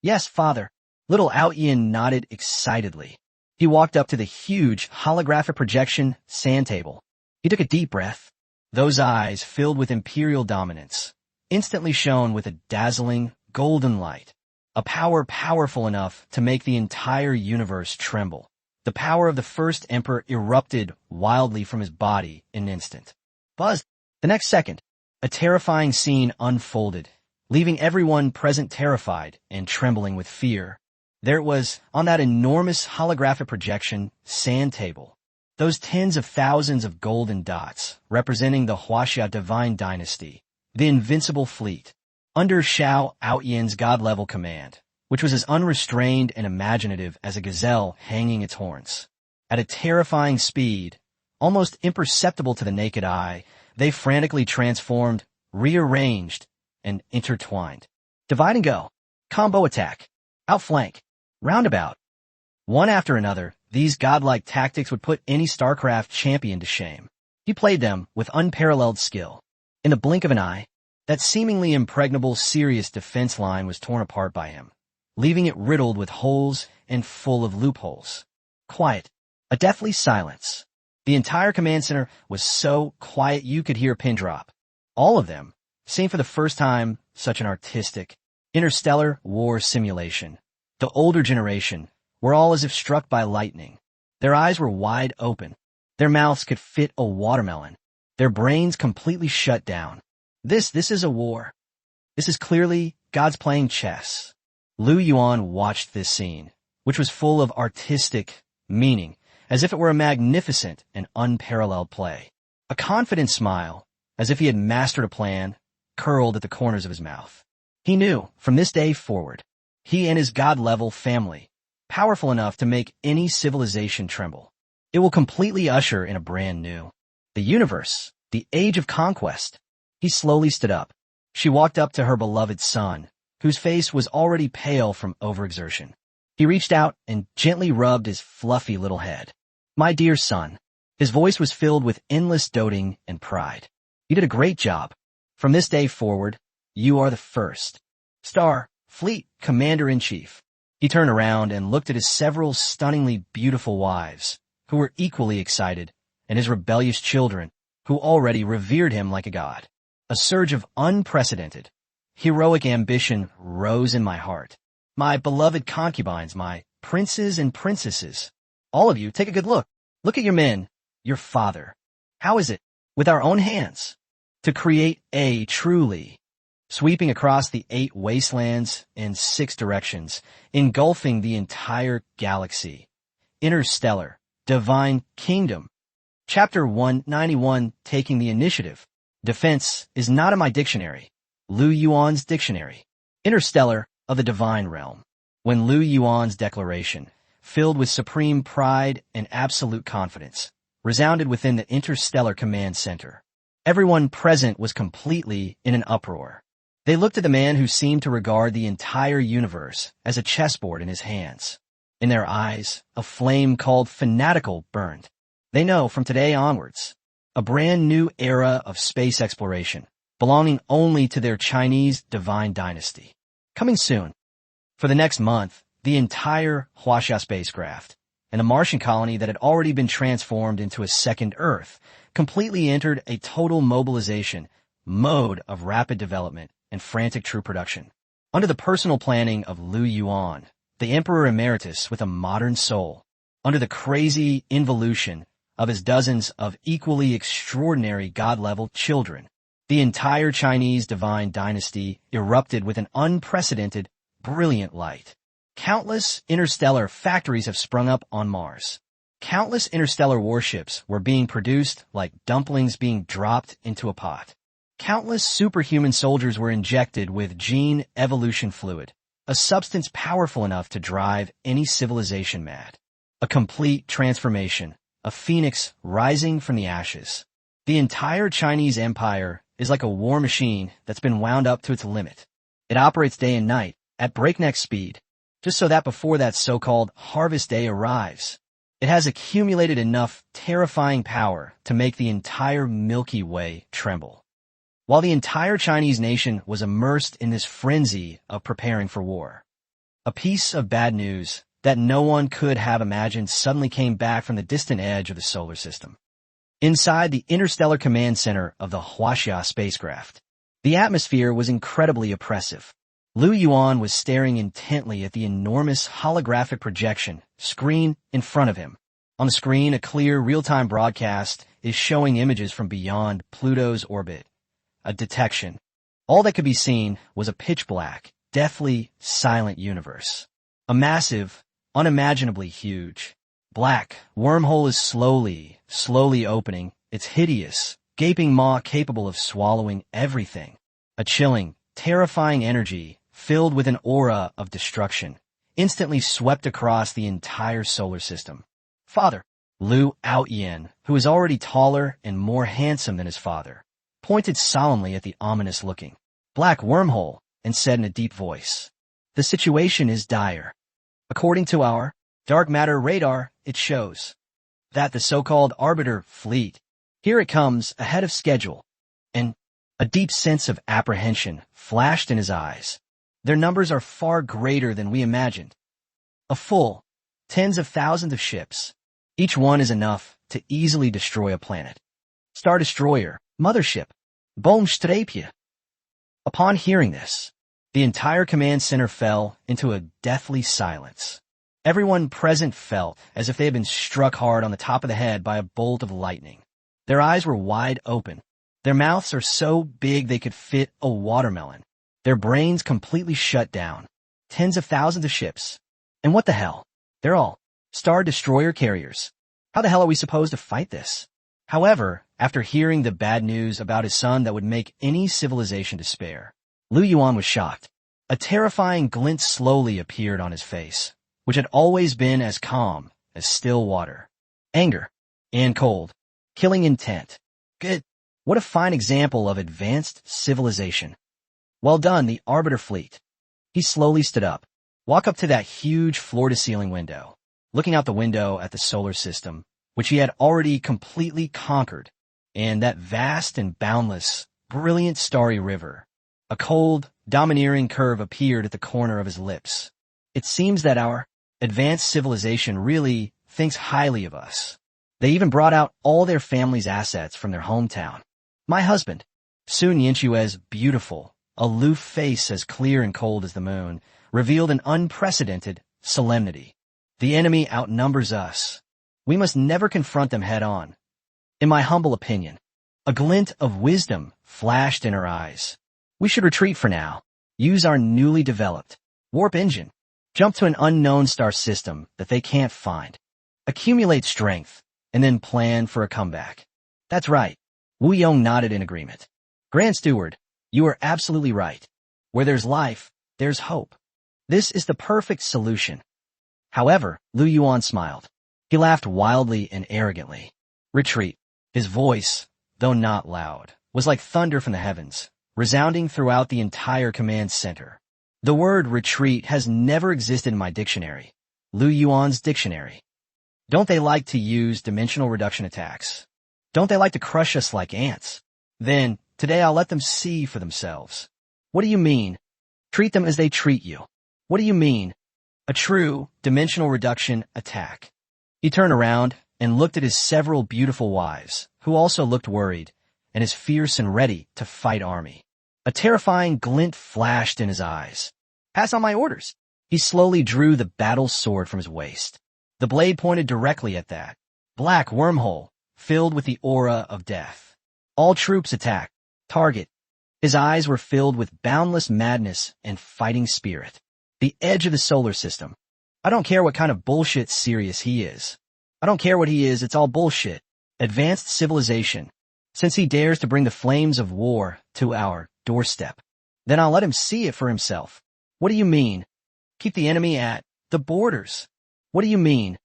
Yes, father. Little Yuan nodded excitedly. He walked up to the huge holographic projection sand table. He took a deep breath. Those eyes, filled with imperial dominance, instantly shone with a dazzling, golden light. A power powerful enough to make the entire universe tremble. The power of the first emperor erupted wildly from his body in an instant. Buzz! The next second, a terrifying scene unfolded, leaving everyone present terrified and trembling with fear. There it was, on that enormous holographic projection sand table. Those tens of thousands of golden dots, representing the Huaxia divine dynasty, the invincible fleet, under Xiao Yuan's god-level command, which was as unrestrained and imaginative as a gazelle hanging its horns. At a terrifying speed, almost imperceptible to the naked eye, they frantically transformed, rearranged, and intertwined. Divide and go. Combo attack. Outflank. Roundabout. One after another, these godlike tactics would put any StarCraft champion to shame. He played them with unparalleled skill. In the blink of an eye, that seemingly impregnable Sirius defense line was torn apart by him, leaving it riddled with holes and full of loopholes. Quiet. A deathly silence. The entire command center was so quiet you could hear a pin drop. All of them, seeing for the first time such an artistic, interstellar war simulation. The older generation were all as if struck by lightning. Their eyes were wide open. Their mouths could fit a watermelon. Their brains completely shut down. This is a war. This is clearly gods playing chess. Lu Yuan watched this scene, which was full of artistic meaning, as if it were a magnificent and unparalleled play. A confident smile, as if he had mastered a plan, curled at the corners of his mouth. He knew, from this day forward, he and his god-level family, powerful enough to make any civilization tremble. It will completely usher in a brand new, the universe, the age of conquest. He slowly stood up. She walked up to her beloved son, whose face was already pale from overexertion. He reached out and gently rubbed his fluffy little head. My dear son. His voice was filled with endless doting and pride. You did a great job. From this day forward, you are the first Star Fleet Commander-in-Chief. He turned around and looked at his several stunningly beautiful wives, who were equally excited, and his rebellious children, who already revered him like a god. A surge of unprecedented, heroic ambition rose in my heart. My beloved concubines, my princes and princesses, all of you, take a good look. Look at your men, your father. How is it, with our own hands, to create a truly sweeping across the 8 wastelands in 6 directions, engulfing the entire galaxy, interstellar, divine kingdom. Chapter 191, Taking the Initiative. Defense is not in my dictionary. Lu Yuan's dictionary. Interstellar of the divine realm. When Lu Yuan's declaration, filled with supreme pride and absolute confidence, resounded within the interstellar command center, everyone present was completely in an uproar. They looked at the man who seemed to regard the entire universe as a chessboard in his hands. In their eyes, a flame called fanatical burned. They know from today onwards, a brand new era of space exploration, belonging only to their Chinese divine dynasty. Coming soon. For the next month, the entire Huaxia spacecraft and the Martian colony that had already been transformed into a second Earth completely entered a total mobilization mode of rapid development and frantic troop production. Under the personal planning of Lu Yuan, the Emperor Emeritus with a modern soul, under the crazy involution of his dozens of equally extraordinary god-level children, the entire Chinese divine dynasty erupted with an unprecedented, brilliant light. Countless interstellar factories have sprung up on Mars. Countless interstellar warships were being produced like dumplings being dropped into a pot. Countless superhuman soldiers were injected with gene evolution fluid, a substance powerful enough to drive any civilization mad. A complete transformation, a phoenix rising from the ashes. The entire Chinese empire is like a war machine that's been wound up to its limit. It operates day and night, at breakneck speed, just so that before that so-called harvest day arrives, it has accumulated enough terrifying power to make the entire Milky Way tremble. While the entire Chinese nation was immersed in this frenzy of preparing for war, a piece of bad news that no one could have imagined suddenly came back from the distant edge of the solar system. Inside the interstellar command center of the Huaxia spacecraft, the atmosphere was incredibly oppressive. Lu Yuan was staring intently at the enormous holographic projection screen in front of him. On the screen, a clear real-time broadcast is showing images from beyond Pluto's orbit. A detection. All that could be seen was a pitch-black, deathly silent universe. A massive, unimaginably huge, black wormhole is slowly opening, its hideous, gaping maw capable of swallowing everything. A chilling, terrifying energy, filled with an aura of destruction, instantly swept across the entire solar system. Father, Lu Yuan, who was already taller and more handsome than his father, pointed solemnly at the ominous-looking black wormhole and said in a deep voice, "The situation is dire. According to our dark matter radar, it shows that the so-called Arbiter fleet, here it comes ahead of schedule." And a deep sense of apprehension flashed in his eyes. Their numbers are far greater than we imagined. A full tens of thousands of ships. Each one is enough to easily destroy a planet. Star Destroyer, Mothership, Boomstrapje. Upon hearing this, the entire command center fell into a deathly silence. Everyone present felt as if they had been struck hard on the top of the head by a bolt of lightning. Their eyes were wide open. Their mouths are so big they could fit a watermelon. Their brains completely shut down. Tens of thousands of ships. And what the hell? They're all Star Destroyer carriers. How the hell are we supposed to fight this? However, after hearing the bad news about his son that would make any civilization despair, Lu Yuan was shocked. A terrifying glint slowly appeared on his face, which had always been as calm as still water. Anger and cold, killing intent. Good. What a fine example of advanced civilization. Well done, the Arbiter fleet. He slowly stood up, walked up to that huge floor-to-ceiling window, looking out the window at the solar system, which he had already completely conquered, and that vast and boundless, brilliant starry river. A cold, domineering curve appeared at the corner of his lips. It seems that our advanced civilization really thinks highly of us. They even brought out all their family's assets from their hometown. My husband, Sun Yinchue's beautiful, aloof face as clear and cold as the moon, revealed an unprecedented solemnity. The enemy outnumbers us. We must never confront them head-on. In my humble opinion, a glint of wisdom flashed in her eyes. We should retreat for now. Use our newly developed warp engine. Jump to an unknown star system that they can't find. Accumulate strength, and then plan for a comeback. That's right. Wu Yong nodded in agreement. Grand Steward, you are absolutely right. Where there's life, there's hope. This is the perfect solution. However, Lu Yuan smiled. He laughed wildly and arrogantly. Retreat. His voice, though not loud, was like thunder from the heavens, resounding throughout the entire command center. The word retreat has never existed in my dictionary, Lu Yuan's dictionary. Don't they like to use dimensional reduction attacks? Don't they like to crush us like ants? Then, today I'll let them see for themselves. What do you mean? Treat them as they treat you. What do you mean? A true dimensional reduction attack. He turned around and looked at his several beautiful wives, who also looked worried, and his fierce and ready to fight army. A terrifying glint flashed in his eyes. Pass on my orders. He slowly drew the battle sword from his waist. The blade pointed directly at that black wormhole, filled with the aura of death. All troops attack. Target. His eyes were filled with boundless madness and fighting spirit. The edge of the solar system. I don't care what kind of bullshit Sirius he is. I don't care what he is, it's all bullshit. Advanced civilization. Since he dares to bring the flames of war to our doorstep, then I'll let him see it for himself. What do you mean? Keep the enemy at the borders. What do you mean?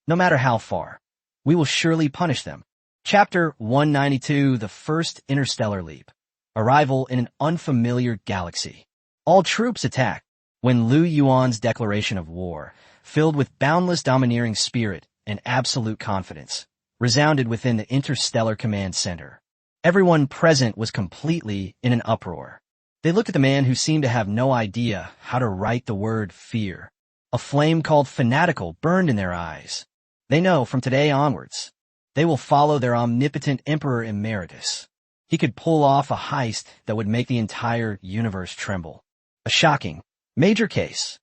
No matter how far, we will surely punish them. Chapter 192, The First Interstellar Leap. Arrival in an unfamiliar galaxy. All troops attack. When Lu Yuan's declaration of war, filled with boundless domineering spirit and absolute confidence, resounded within the interstellar command center, everyone present was completely in an uproar. They looked at the man who seemed to have no idea how to write the word fear. A flame called fanatical burned in their eyes. They know from today onwards, they will follow their omnipotent Emperor Emeritus. He could pull off a heist that would make the entire universe tremble. A shocking, major case.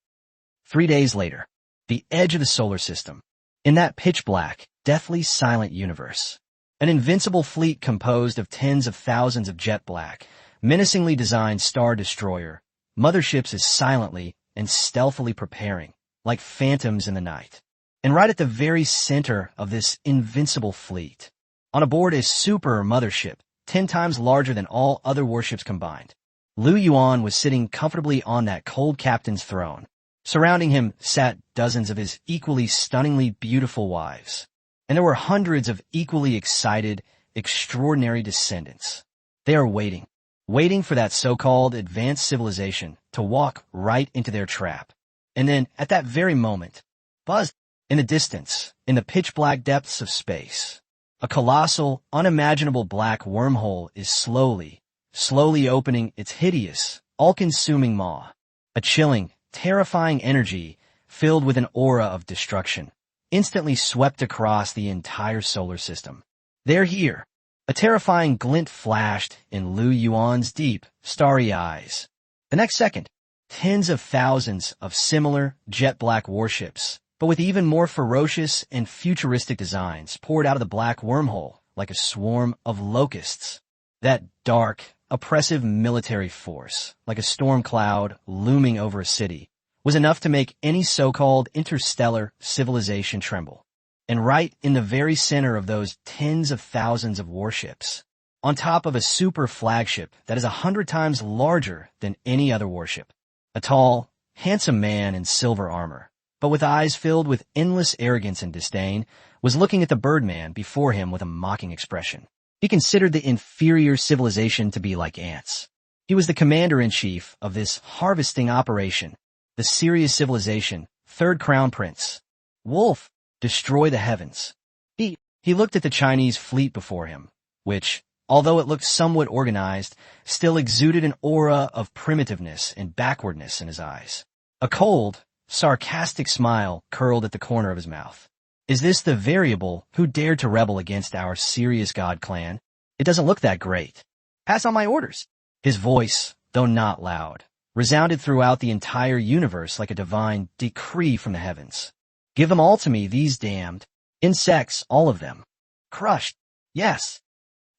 3 days later, the edge of the solar system. In that pitch-black, deathly silent universe, an invincible fleet composed of tens of thousands of jet-black, menacingly designed star destroyer, motherships is silently and stealthily preparing, like phantoms in the night. And right at the very center of this invincible fleet, on aboard a super mothership, 10 times larger than all other warships combined, Lu Yuan was sitting comfortably on that cold captain's throne. Surrounding him sat dozens of his equally stunningly beautiful wives. And there were hundreds of equally excited, extraordinary descendants. They are waiting for that so-called advanced civilization to walk right into their trap. And then, at that very moment, buzz, in the distance, in the pitch-black depths of space, a colossal, unimaginable black wormhole is slowly opening its hideous, all-consuming maw. A chilling, terrifying energy, filled with an aura of destruction, instantly swept across the entire solar system. They're here. A terrifying glint flashed in Lu Yuan's deep, starry eyes. The next second, tens of thousands of similar jet-black warships, but with even more ferocious and futuristic designs, poured out of the black wormhole like a swarm of locusts. That dark, oppressive military force, like a storm cloud looming over a city, was enough to make any so-called interstellar civilization tremble. And right in the very center of those tens of thousands of warships, on top of a super flagship that is 100 times larger than any other warship, a tall, handsome man in silver armor, but with eyes filled with endless arrogance and disdain, was looking at the Birdman before him with a mocking expression. He considered the inferior civilization to be like ants. He was the commander-in-chief of this harvesting operation, the Sirius civilization, third crown prince. Wolf, destroy the heavens. He looked at the Chinese fleet before him, which, although it looked somewhat organized, still exuded an aura of primitiveness and backwardness in his eyes. A cold, sarcastic smile curled at the corner of his mouth. Is this the variable who dared to rebel against our Sirius God clan? It doesn't look that great. Pass on my orders. His voice, though not loud, resounded throughout the entire universe like a divine decree from the heavens. Give them all to me, these damned insects, all of them. Crushed. Yes.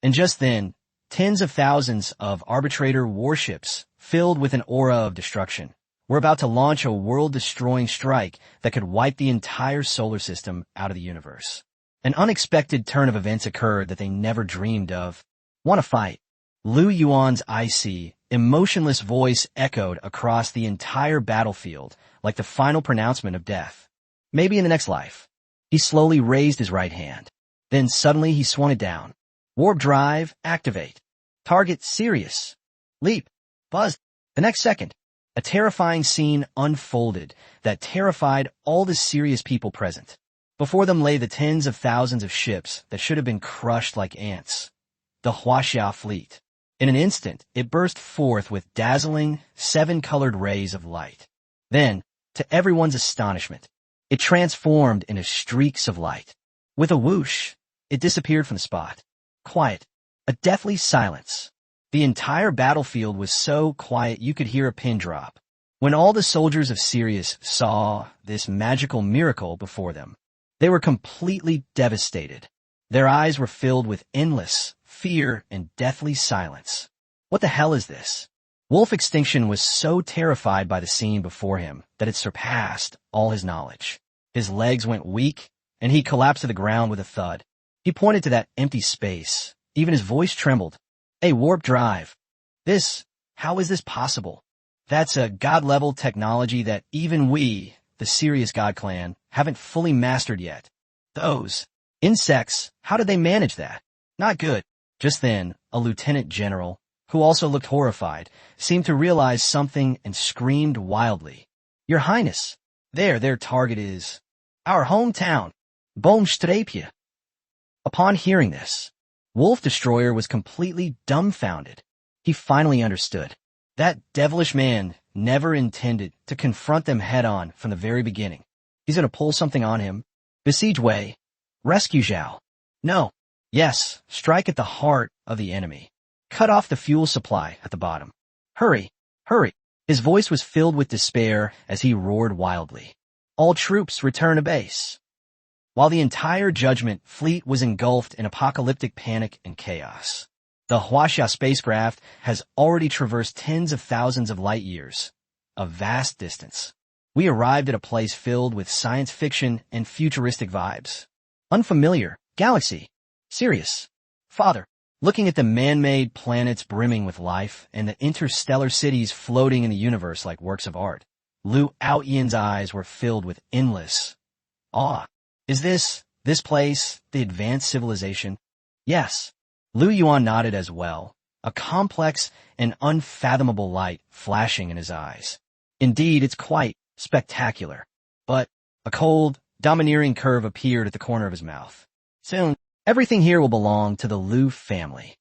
And just then, tens of thousands of arbitrator warships, filled with an aura of destruction, were about to launch a world-destroying strike that could wipe the entire solar system out of the universe. An unexpected turn of events occurred that they never dreamed of. Want to fight? Lu Yuan's icy, emotionless voice echoed across the entire battlefield like the final pronouncement of death. Maybe in the next life. He slowly raised his right hand. Then suddenly he swung it down. Warp drive, activate. Target, Sirius. Leap. Buzz. The next second, a terrifying scene unfolded that terrified all the Sirius people present. Before them lay the tens of thousands of ships that should have been crushed like ants. The Huaxia fleet. In an instant, it burst forth with dazzling, seven-colored rays of light. Then, to everyone's astonishment, it transformed into streaks of light. With a whoosh, it disappeared from the spot. Quiet. A deathly silence. The entire battlefield was so quiet you could hear a pin drop. When all the soldiers of Sirius saw this magical miracle before them, they were completely devastated. Their eyes were filled with endless fear and deathly silence. What the hell is this? Wolf Extinction was so terrified by the scene before him that it surpassed all his knowledge. His legs went weak, and he collapsed to the ground with a thud. He pointed to that empty space. Even his voice trembled. A warp drive. How is this possible? That's a god-level technology that even we, the Sirius God clan, haven't fully mastered yet. Those insects, how did they manage that? Not good. Just then, a lieutenant general, who also looked horrified, seemed to realize something and screamed wildly. Your Highness, their target is our hometown, Boomstrapia. Upon hearing this, Wolf Destroyer was completely dumbfounded. He finally understood. That devilish man never intended to confront them head-on from the very beginning. He's going to pull something on him. Besiege Wei. Rescue Zhao. No. Yes, strike at the heart of the enemy. Cut off the fuel supply at the bottom. Hurry, hurry. His voice was filled with despair as he roared wildly. All troops return to base. While the entire Judgment fleet was engulfed in apocalyptic panic and chaos. The Huaxia spacecraft has already traversed tens of thousands of light years, a vast distance. We arrived at a place filled with science fiction and futuristic vibes. Unfamiliar, galaxy, Sirius. Father, looking at the man-made planets brimming with life and the interstellar cities floating in the universe like works of art, Lu Yuan's eyes were filled with endless awe. Is this place, the advanced civilization? Yes. Lu Yuan nodded as well, a complex and unfathomable light flashing in his eyes. Indeed, it's quite spectacular. But a cold, domineering curve appeared at the corner of his mouth. Soon, everything here will belong to the Lu family.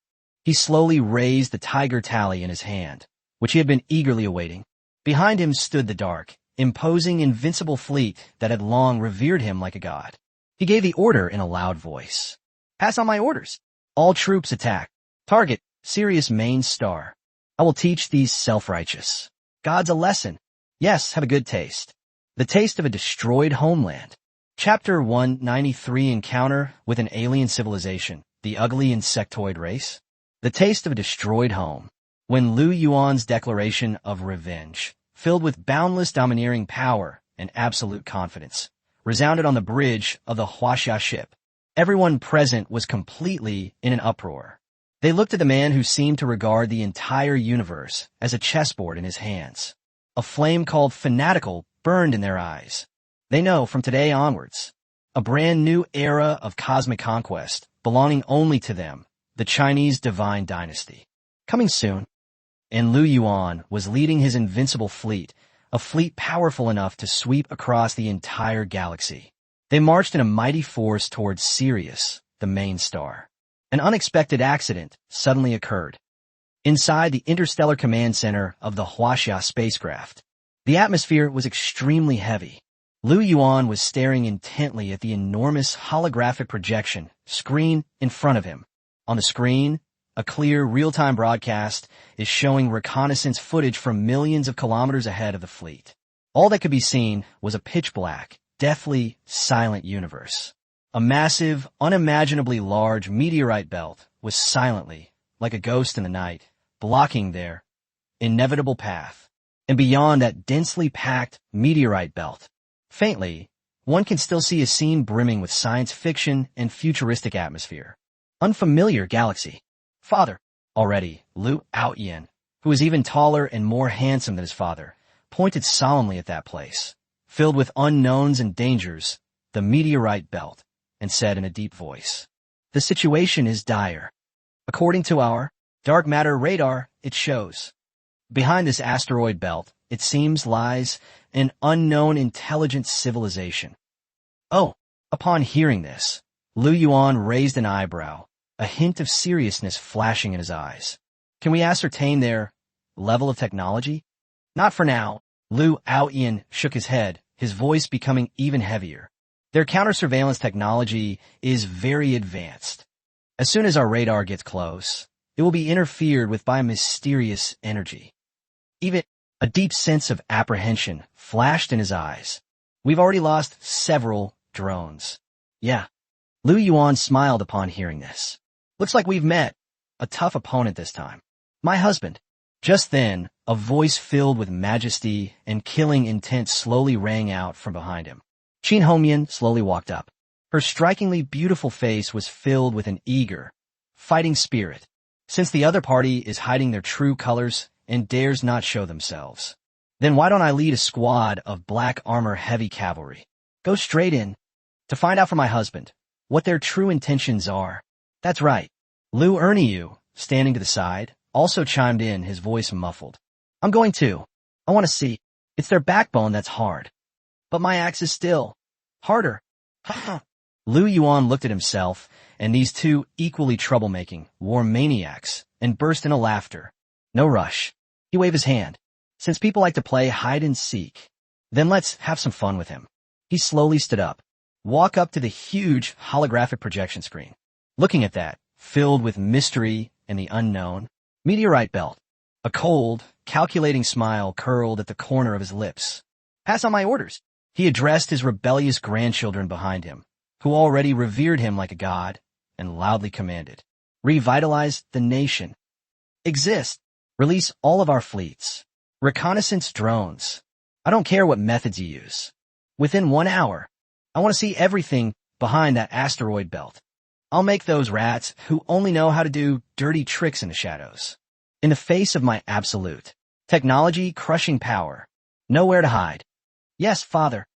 He slowly raised the tiger tally in his hand, which he had been eagerly awaiting. Behind him stood the dark, imposing invincible fleet that had long revered him like a god. He gave the order in a loud voice. Pass on my orders. All troops attack. Target, Sirius main star. I will teach these self-righteous gods a lesson. Yes, have a good taste. The taste of a destroyed homeland. Chapter 193 Encounter with an Alien Civilization, the Ugly Insectoid Race. The taste of a destroyed home. When Lu Yuan's declaration of revenge, filled with boundless domineering power and absolute confidence, resounded on the bridge of the Huaxia ship, everyone present was completely in an uproar. They looked at the man who seemed to regard the entire universe as a chessboard in his hands. A flame called fanatical burned in their eyes. They know from today onwards, a brand new era of cosmic conquest belonging only to them, the Chinese divine dynasty. Coming soon. And Lu Yuan was leading his invincible fleet, a fleet powerful enough to sweep across the entire galaxy. They marched in a mighty force towards Sirius, the main star. An unexpected accident suddenly occurred. Inside the interstellar command center of the Huaxia spacecraft, The atmosphere was extremely heavy. Lu Yuan was staring intently at the enormous holographic projection screen in front of him. On the screen, a clear, real-time broadcast is showing reconnaissance footage from millions of kilometers ahead of the fleet. All that could be seen was a pitch-black, deathly, silent universe. A massive, unimaginably large meteorite belt was silently, like a ghost in the night, blocking their inevitable path. And beyond that densely packed meteorite belt, faintly, one can still see a scene brimming with science fiction and futuristic atmosphere. Unfamiliar galaxy. Father. Already, Lu Yuan, who was even taller and more handsome than his father, pointed solemnly at that place, filled with unknowns and dangers, the meteorite belt, and said in a deep voice, "The situation is dire. According to our dark matter radar, it shows. Behind this asteroid belt, it seems, lies an unknown intelligent civilization." Oh, upon hearing this, Lu Yuan raised an eyebrow, a hint of seriousness flashing in his eyes. "Can we ascertain their level of technology?" "Not for now." Lu Yuan shook his head, his voice becoming even heavier. "Their counter-surveillance technology is very advanced. As soon as our radar gets close, it will be interfered with by a mysterious energy." Even a deep sense of apprehension flashed in his eyes. "We've already lost several drones." "Yeah." Lu Yuan smiled upon hearing this. "Looks like we've met a tough opponent this time. My husband." Just then, a voice filled with majesty and killing intent slowly rang out from behind him. Qin Hongyan slowly walked up. Her strikingly beautiful face was filled with an eager, fighting spirit. Since the other party is hiding their true colors and dares not show themselves, then why don't I lead a squad of black armor heavy cavalry? Go straight in to find out from my husband what their true intentions are. That's right. Lu Yuan, standing to the side, also chimed in, his voice muffled. "I'm going too. I want to see. It's their backbone that's hard. But my axe is still harder." Lu Yuan looked at himself and these two equally troublemaking war maniacs and burst into laughter. "No rush." He waved his hand. "Since people like to play hide and seek, then let's have some fun with him." He slowly stood up, walked up to the huge holographic projection screen. Looking at that, filled with mystery and the unknown, meteorite belt, a cold, calculating smile curled at the corner of his lips. "Pass on my orders." He addressed his rebellious grandchildren behind him, who already revered him like a god, and loudly commanded, "Revitalize the nation. Exist. Release all of our fleets. Reconnaissance drones. I don't care what methods you use. Within 1 hour, I want to see everything behind that asteroid belt. I'll make those rats who only know how to do dirty tricks in the shadows. In the face of my absolute technology-crushing power, nowhere to hide." "Yes, father."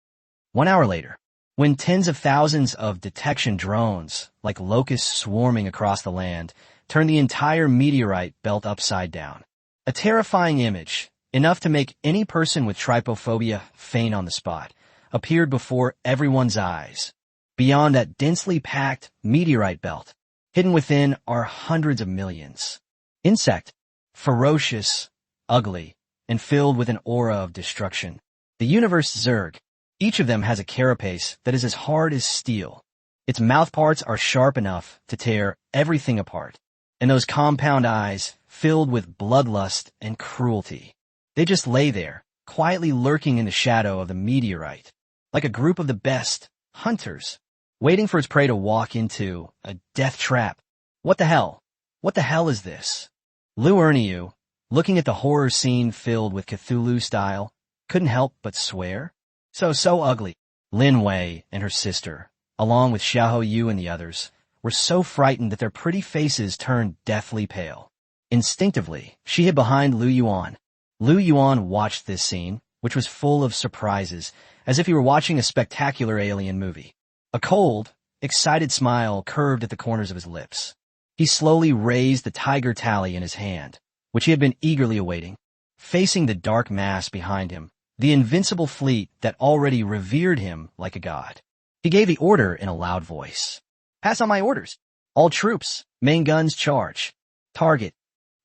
1 hour later, when tens of thousands of detection drones, like locusts swarming across the land, turned the entire meteorite belt upside down. A terrifying image, enough to make any person with trypophobia faint on the spot, appeared before everyone's eyes. Beyond that densely packed meteorite belt, hidden within are hundreds of millions. Insect, ferocious, ugly, and filled with an aura of destruction. The universe Zerg. Each of them has a carapace that is as hard as steel. Its mouthparts are sharp enough to tear everything apart. And those compound eyes, filled with bloodlust and cruelty. They just lay there, quietly lurking in the shadow of the meteorite, like a group of the best hunters, waiting for its prey to walk into a death trap. What the hell? What the hell is this? Lu Yuan, looking at the horror scene filled with Cthulhu style, couldn't help but swear. So ugly. Lin Wei and her sister, along with Xiao Yu and the others, were so frightened that their pretty faces turned deathly pale. Instinctively, she hid behind Lu Yuan. Lu Yuan watched this scene, which was full of surprises, as if he were watching a spectacular alien movie. A cold, excited smile curved at the corners of his lips. He slowly raised the tiger tally in his hand, which he had been eagerly awaiting. Facing the dark mass behind him, the invincible fleet that already revered him like a god, he gave the order in a loud voice. "Pass on my orders. All troops, main guns charge. Target."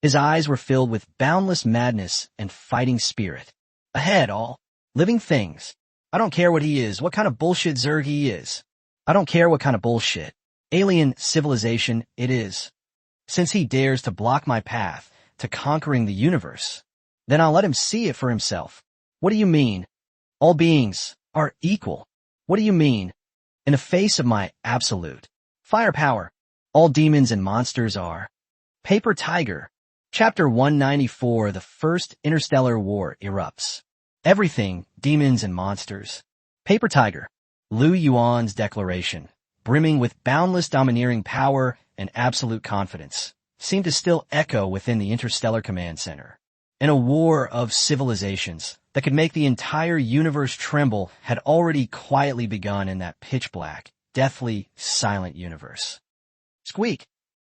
His eyes were filled with boundless madness and fighting spirit. Ahead, all living things. I don't care what he is, what kind of bullshit Zerg he is. I don't care what kind of bullshit alien civilization it is. Since he dares to block my path to conquering the universe, then I'll let him see it for himself. What do you mean? All beings are equal. What do you mean? In the face of my absolute firepower, all demons and monsters are. Paper Tiger. Chapter 194. The First Interstellar War erupts. Everything, demons and monsters. Paper Tiger. Lu Yuan's declaration, brimming with boundless domineering power and absolute confidence, seemed to still echo within the Interstellar Command Center. And a war of civilizations that could make the entire universe tremble had already quietly begun in that pitch-black, deathly, silent universe. Squeak!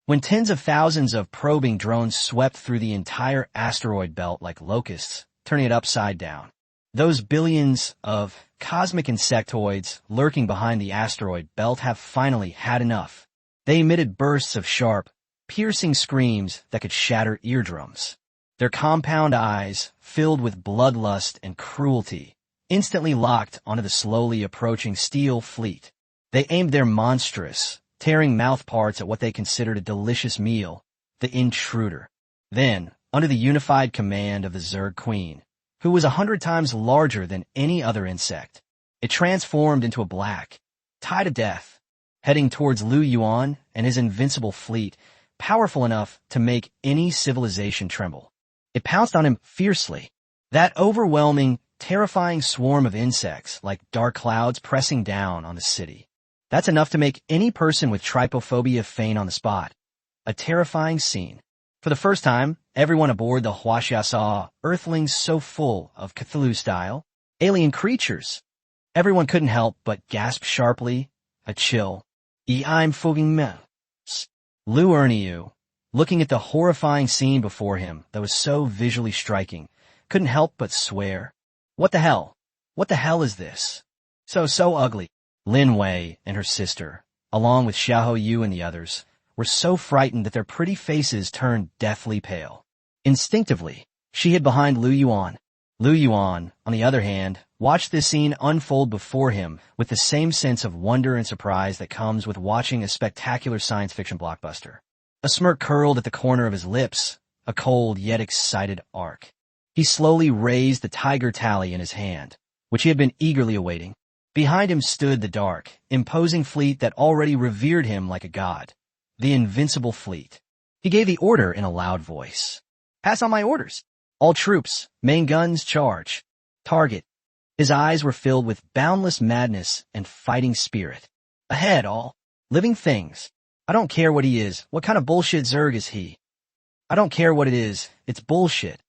When tens of thousands of probing drones swept through the entire asteroid belt like locusts, turning it upside down. Those billions of cosmic insectoids lurking behind the asteroid belt have finally had enough. They emitted bursts of sharp, piercing screams that could shatter eardrums. Their compound eyes, filled with bloodlust and cruelty, instantly locked onto the slowly approaching steel fleet. They aimed their monstrous, tearing mouthparts at what they considered a delicious meal, the intruder. Then, under the unified command of the Zerg Queen, who was 100 times larger than any other insect, it transformed into a black tide of death, heading towards Lu Yuan and his invincible fleet, powerful enough to make any civilization tremble. It pounced on him fiercely. That overwhelming, terrifying swarm of insects like dark clouds pressing down on the city. That's enough to make any person with trypophobia faint on the spot. A terrifying scene. For the first time, everyone aboard the Huaxia saw Earthlings so full of Cthulhu-style alien creatures. Everyone couldn't help but gasp sharply, a chill. I'm fucking me. Lu Erniu, looking at the horrifying scene before him that was so visually striking, couldn't help but swear. What the hell? What the hell is this? So ugly. Lin Wei and her sister, along with Xiahou Yu and the others, were so frightened that their pretty faces turned deathly pale. Instinctively, she hid behind Lu Yuan. Lu Yuan, on the other hand, watched this scene unfold before him with the same sense of wonder and surprise that comes with watching a spectacular science fiction blockbuster. A smirk curled at the corner of his lips, a cold yet excited arc. He slowly raised the tiger tally in his hand, which he had been eagerly awaiting. Behind him stood the dark, imposing fleet that already revered him like a god. The invincible fleet. He gave the order in a loud voice. Pass on my orders. All troops, main guns, charge. Target. His eyes were filled with boundless madness and fighting spirit. Ahead, all living things. I don't care what he is, what kind of bullshit Zerg is he. I don't care what it is, it's bullshit.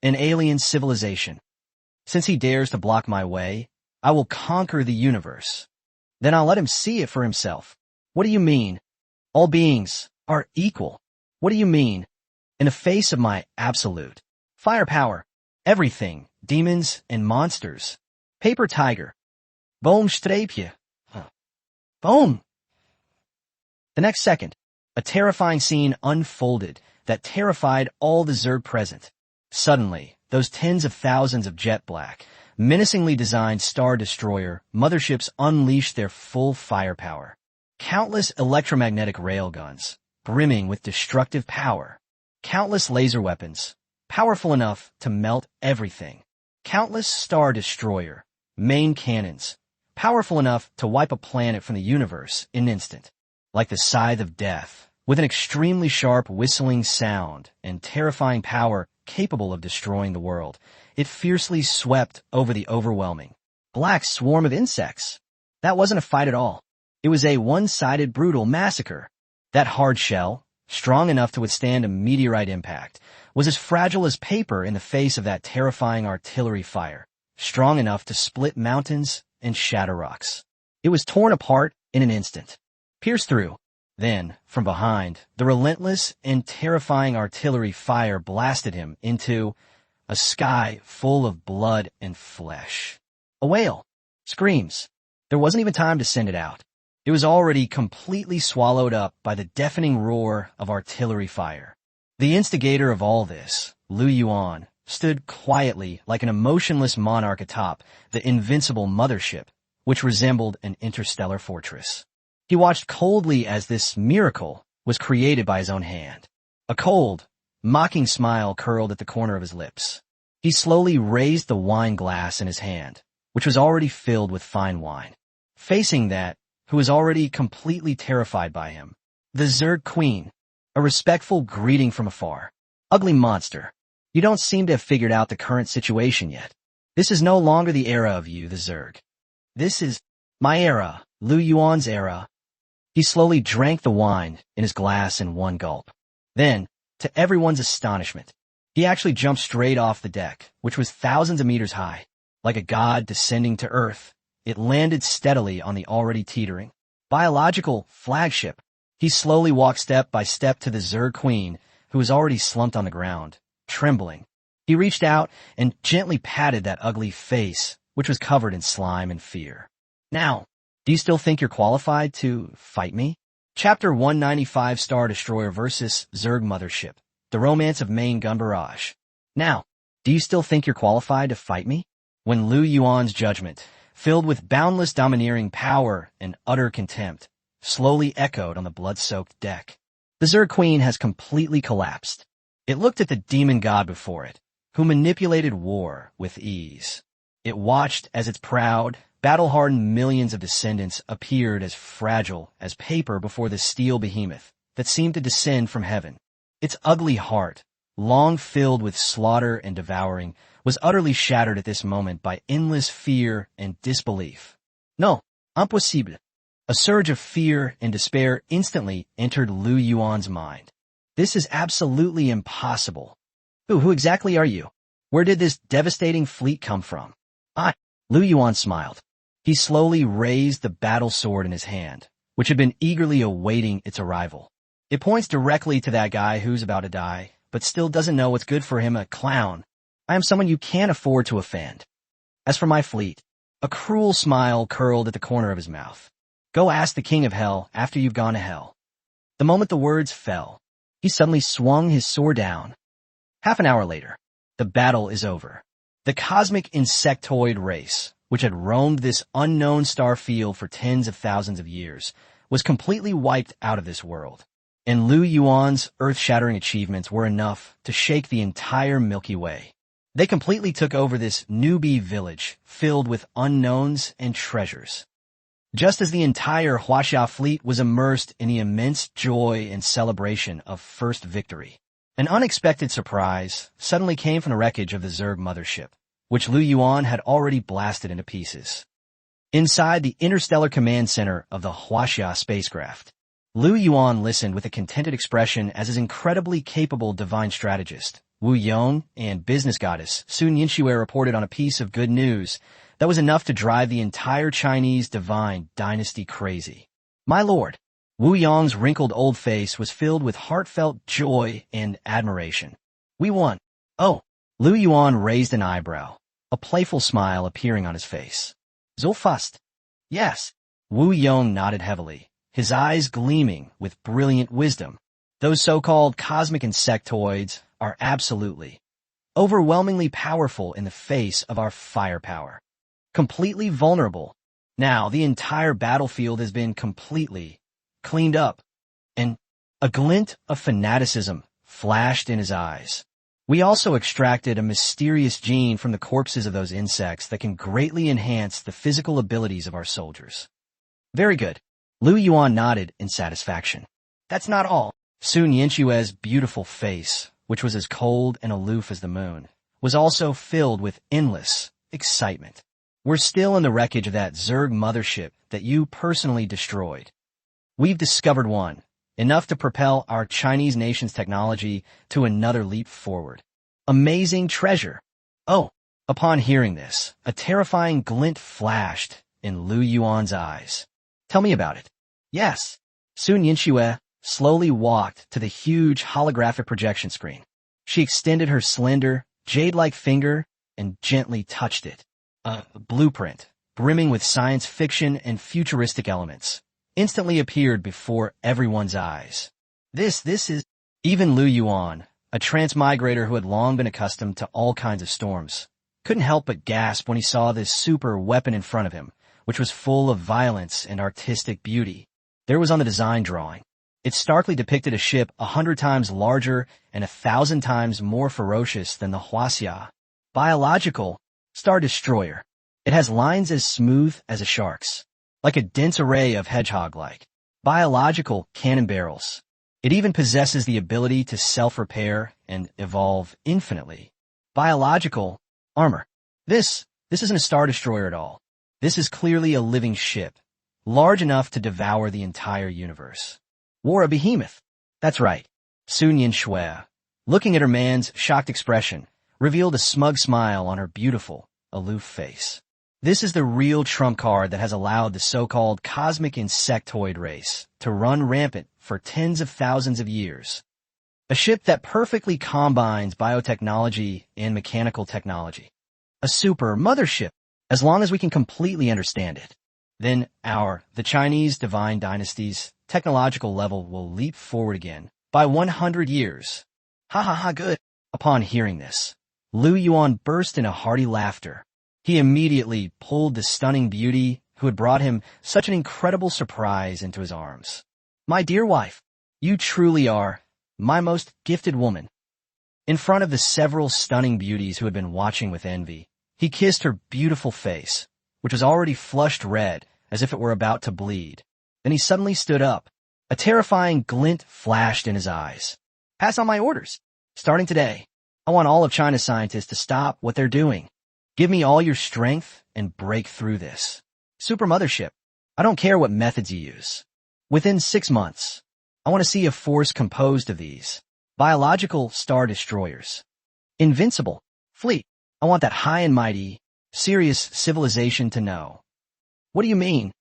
An alien civilization. Since he dares to block my way, I will conquer the universe. Then I'll let him see it for himself. What do you mean? All beings are equal. What do you mean? In the face of my absolute firepower, everything, demons and monsters. Paper Tiger. Boom strapje. Boom. The next second, a terrifying scene unfolded that terrified all the Zerg present. Suddenly, those tens of thousands of jet black, menacingly designed Star Destroyer motherships unleashed their full firepower. Countless electromagnetic railguns, brimming with destructive power. Countless laser weapons, powerful enough to melt everything. Countless Star Destroyer main cannons, powerful enough to wipe a planet from the universe in an instant. Like the scythe of death, with an extremely sharp whistling sound and terrifying power capable of destroying the world, it fiercely swept over the overwhelming black swarm of insects. That wasn't a fight at all. It was a one-sided brutal massacre. That hard shell, strong enough to withstand a meteorite impact, was as fragile as paper in the face of that terrifying artillery fire, strong enough to split mountains and shatter rocks. It was torn apart in an instant, pierced through. Then, from behind, the relentless and terrifying artillery fire blasted him into a sky full of blood and flesh. A wail. Screams. There wasn't even time to send it out. It was already completely swallowed up by the deafening roar of artillery fire. The instigator of all this, Lu Yuan, stood quietly like an emotionless monarch atop the invincible mothership, which resembled an interstellar fortress. He watched coldly as this miracle was created by his own hand. A cold, mocking smile curled at the corner of his lips. He slowly raised the wine glass in his hand, which was already filled with fine wine. Facing that, who was already completely terrified by him, the Zerg Queen, a respectful greeting from afar. Ugly monster, you don't seem to have figured out the current situation yet. This is no longer the era of you, the Zerg. This is my era, Lu Yuan's era. He slowly drank the wine in his glass in one gulp. Then, to everyone's astonishment, he actually jumped straight off the deck, which was thousands of meters high. Like a god descending to Earth, it landed steadily on the already teetering biological flagship. He slowly walked step by step to the Zerg Queen, who was already slumped on the ground, trembling. He reached out and gently patted that ugly face, which was covered in slime and fear. Now, do you still think you're qualified to fight me? Chapter 195, Star Destroyer vs. Zerg Mothership, The Romance of Main Gun Barrage. Now, do you still think you're qualified to fight me? When Lu Yuan's judgment, filled with boundless domineering power and utter contempt, slowly echoed on the blood-soaked deck, the Zerg Queen has completely collapsed. It looked at the demon god before it, who manipulated war with ease. It watched as its proud, battle-hardened millions of descendants appeared as fragile as paper before the steel behemoth that seemed to descend from heaven. Its ugly heart, long filled with slaughter and devouring, was utterly shattered at this moment by endless fear and disbelief. No, impossible. A surge of fear and despair instantly entered Lu Yuan's mind. This is absolutely impossible. Who exactly are you? Where did this devastating fleet come from? Lu Yuan smiled. He slowly raised the battle sword in his hand, which had been eagerly awaiting its arrival. It points directly to that guy who's about to die, but still doesn't know what's good for him, a clown. I am someone you can't afford to offend. As for my fleet, a cruel smile curled at the corner of his mouth. Go ask the king of hell after you've gone to hell. The moment the words fell, he suddenly swung his sword down. Half an hour later, the battle is over. The cosmic insectoid race, which had roamed this unknown star field for tens of thousands of years, was completely wiped out of this world. And Lu Yuan's earth-shattering achievements were enough to shake the entire Milky Way. They completely took over this newbie village filled with unknowns and treasures. Just as the entire Huaxia fleet was immersed in the immense joy and celebration of first victory, an unexpected surprise suddenly came from the wreckage of the Zerg mothership, which Lu Yuan had already blasted into pieces. Inside the interstellar command center of the Huaxia spacecraft, Lu Yuan listened with a contented expression as his incredibly capable divine strategist, Wu Yong, and business goddess Sun Yinxue reported on a piece of good news that was enough to drive the entire Chinese divine dynasty crazy. My lord, Wu Yong's wrinkled old face was filled with heartfelt joy and admiration. We won. Oh, Lu Yuan raised an eyebrow, a playful smile appearing on his face. So fast. Yes. Wu Yong nodded heavily, his eyes gleaming with brilliant wisdom. Those so-called cosmic insectoids are absolutely, overwhelmingly powerful in the face of our firepower. Completely vulnerable. Now the entire battlefield has been completely cleaned up, and a glint of fanaticism flashed in his eyes. We also extracted a mysterious gene from the corpses of those insects that can greatly enhance the physical abilities of our soldiers. Very good. Lu Yuan nodded in satisfaction. That's not all. Sun Yinxue's beautiful face, which was as cold and aloof as the moon, was also filled with endless excitement. We're still in the wreckage of that Zerg mothership that you personally destroyed. We've discovered one, enough to propel our Chinese nation's technology to another leap forward. Amazing treasure. Oh, upon hearing this, a terrifying glint flashed in Lu Yuan's eyes. Tell me about it. Yes. Sun Yinxue slowly walked to the huge holographic projection screen. She extended her slender, jade-like finger and gently touched it. A blueprint, brimming with science fiction and futuristic elements, instantly appeared before everyone's eyes. This is... Even Lu Yuan, a transmigrator who had long been accustomed to all kinds of storms, couldn't help but gasp when he saw this super weapon in front of him, which was full of violence and artistic beauty. There it was on the design drawing. It starkly depicted a ship 100 times larger and 1,000 times more ferocious than the Huaxia. Biological Star Destroyer. It has lines as smooth as a shark's, like a dense array of hedgehog-like biological cannon barrels. It even possesses the ability to self-repair and evolve infinitely. Biological armor. This isn't a Star Destroyer at all. This is clearly a living ship, large enough to devour the entire universe. War a behemoth. That's right. Sun Yinshui, looking at her man's shocked expression, revealed a smug smile on her beautiful, aloof face. This is the real trump card that has allowed the so-called cosmic insectoid race to run rampant for tens of thousands of years. A ship that perfectly combines biotechnology and mechanical technology. A super mothership, as long as we can completely understand it. Then the Chinese divine dynasty's technological level will leap forward again by 100 years. Ha ha ha, good. Upon hearing this, Lu Yuan burst into hearty laughter. He immediately pulled the stunning beauty who had brought him such an incredible surprise into his arms. My dear wife, you truly are my most gifted woman. In front of the several stunning beauties who had been watching with envy, he kissed her beautiful face, which was already flushed red as if it were about to bleed. Then he suddenly stood up. A terrifying glint flashed in his eyes. Pass on my orders. Starting today, I want all of China's scientists to stop what they're doing. Give me all your strength and break through this. Super mothership. I don't care what methods you use. Within 6 months, I want to see a force composed of these biological star destroyers. Invincible fleet. I want that high and mighty, serious civilization to know. What do you mean?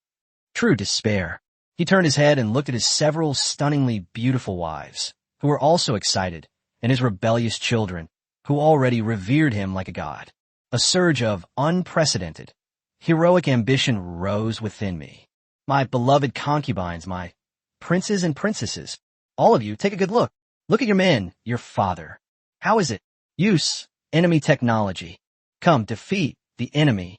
True despair. He turned his head and looked at his several stunningly beautiful wives, who were also excited, and his rebellious children, who already revered him like a god. A surge of unprecedented, heroic ambition rose within me. My beloved concubines, my princes and princesses, all of you, take a good look. Look at your man, your father. How is it? Use enemy technology. Come, defeat the enemy.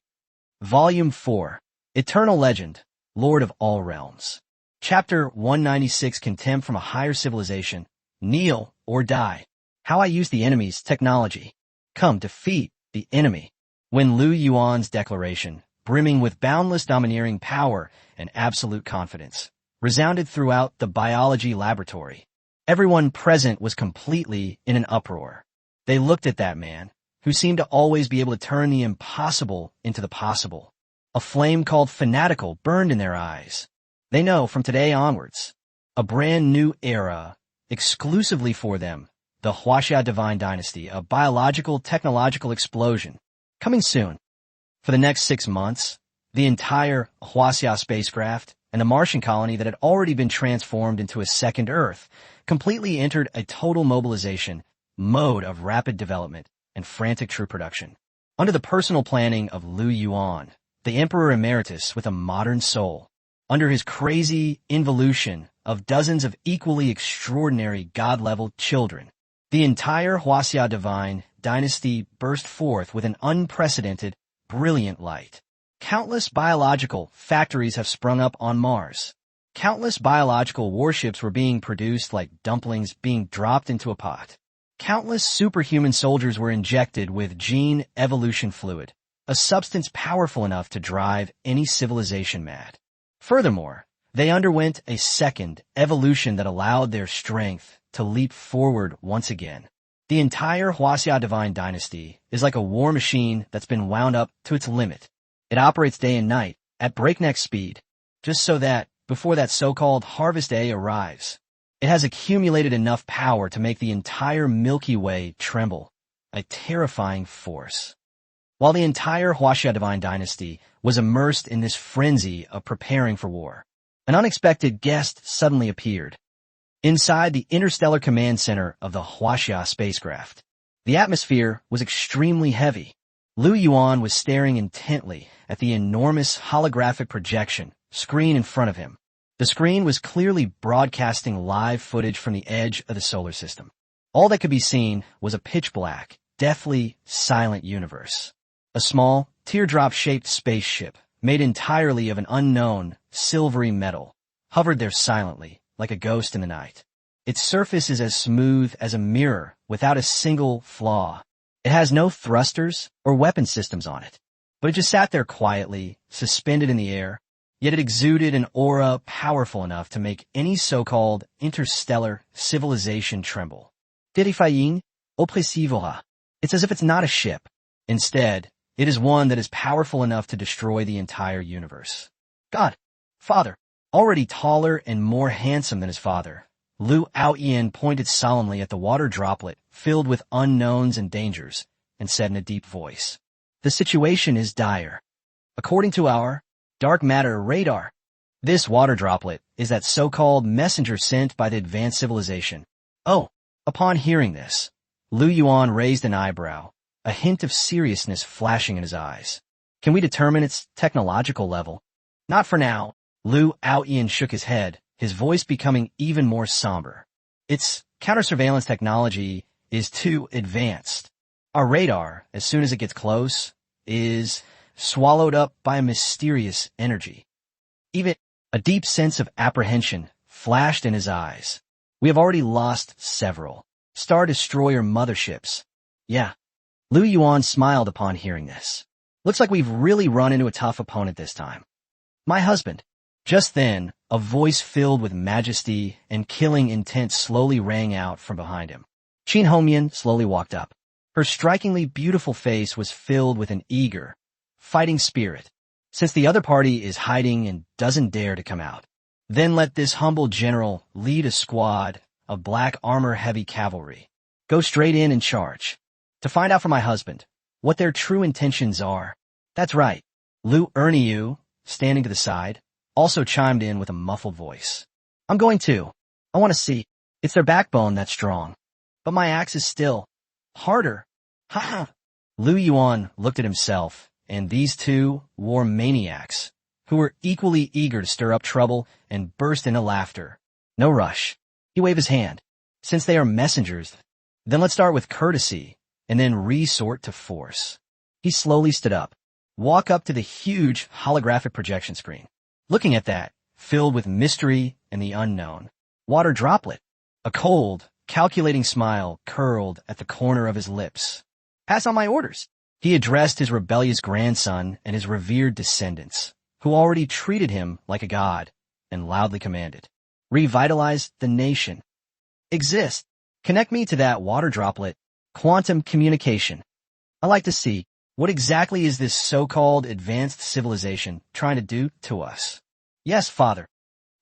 Volume 4. Eternal Legend, Lord of All Realms. Chapter 196, Contempt from a Higher Civilization. Kneel or die. How I use the enemy's technology. Come, defeat the enemy. When Lu Yuan's declaration, brimming with boundless domineering power and absolute confidence, resounded throughout the biology laboratory, everyone present was completely in an uproar. They looked at that man, who seemed to always be able to turn the impossible into the possible. A flame called fanatical burned in their eyes. They know from today onwards, a brand new era, exclusively for them, the Huaxia Divine Dynasty, a biological technological explosion, coming soon. For the next 6 months, the entire Huaxia spacecraft and the Martian colony that had already been transformed into a second Earth completely entered a total mobilization mode of rapid development and frantic troop production. Under the personal planning of Lu Yuan, the Emperor Emeritus with a modern soul, under his crazy involution of dozens of equally extraordinary god-level children, the entire Huaxia Divine Dynasty burst forth with an unprecedented, brilliant light. Countless biological factories have sprung up on Mars. Countless biological warships were being produced like dumplings being dropped into a pot. Countless superhuman soldiers were injected with gene evolution fluid, a substance powerful enough to drive any civilization mad. Furthermore, they underwent a second evolution that allowed their strength to leap forward once again. The entire Huaxia Divine Dynasty is like a war machine that's been wound up to its limit. It operates day and night at breakneck speed, just so that, before that so-called harvest day arrives, it has accumulated enough power to make the entire Milky Way tremble, a terrifying force. While the entire Huaxia Divine Dynasty was immersed in this frenzy of preparing for war, an unexpected guest suddenly appeared. Inside the interstellar command center of the Huaxia spacecraft, the atmosphere was extremely heavy. Lu Yuan was staring intently at the enormous holographic projection screen in front of him. The screen was clearly broadcasting live footage from the edge of the solar system. All that could be seen was a pitch-black, deathly, silent universe. A small, teardrop-shaped spaceship, made entirely of an unknown, silvery metal, hovered there silently, like a ghost in the night. Its surface is as smooth as a mirror, without a single flaw. It has no thrusters or weapon systems on it, but it just sat there quietly, suspended in the air, yet it exuded an aura powerful enough to make any so-called interstellar civilization tremble. Terrifying, oppressivora. It's as if it's not a ship. Instead, it is one that is powerful enough to destroy the entire universe. God, Father, already taller and more handsome than his father, Lu Yuan pointed solemnly at the water droplet filled with unknowns and dangers and said in a deep voice, "The situation is dire. According to our dark matter radar, this water droplet is that so-called messenger sent by the advanced civilization." Oh, upon hearing this, Lu Yuan raised an eyebrow, a hint of seriousness flashing in his eyes. "Can we determine its technological level?" "Not for now." Lu Yuan shook his head, his voice becoming even more somber. "Its counter-surveillance technology is too advanced. Our radar, as soon as it gets close, is swallowed up by a mysterious energy." Even a deep sense of apprehension flashed in his eyes. "We have already lost several Star Destroyer motherships." "Yeah." Lu Yuan smiled upon hearing this. "Looks like we've really run into a tough opponent this time." "My husband." Just then, a voice filled with majesty and killing intent slowly rang out from behind him. Qin Homian slowly walked up. Her strikingly beautiful face was filled with an eager, fighting spirit. "Since the other party is hiding and doesn't dare to come out, then let this humble general lead a squad of black armor-heavy cavalry. Go straight in and charge, to find out from my husband what their true intentions are." "That's right." Lu Erniu, standing to the side, also chimed in with a muffled voice. "I'm going too. I want to see. It's their backbone that's strong. But my axe is still harder. Ha ha." Lu Yuan looked at himself and these two war maniacs, who were equally eager to stir up trouble, and burst into laughter. "No rush." He waved his hand. "Since they are messengers, then let's start with courtesy, and then resort to force." He slowly stood up, walked up to the huge holographic projection screen. Looking at that, filled with mystery and the unknown, water droplet, a cold, calculating smile curled at the corner of his lips. "Pass on my orders." He addressed his rebellious grandson and his revered descendants, who already treated him like a god, and loudly commanded, "Revitalize the nation. Exist. Connect me to that water droplet. Quantum communication. I like to see, what exactly is this so-called advanced civilization trying to do to us?" "Yes, Father."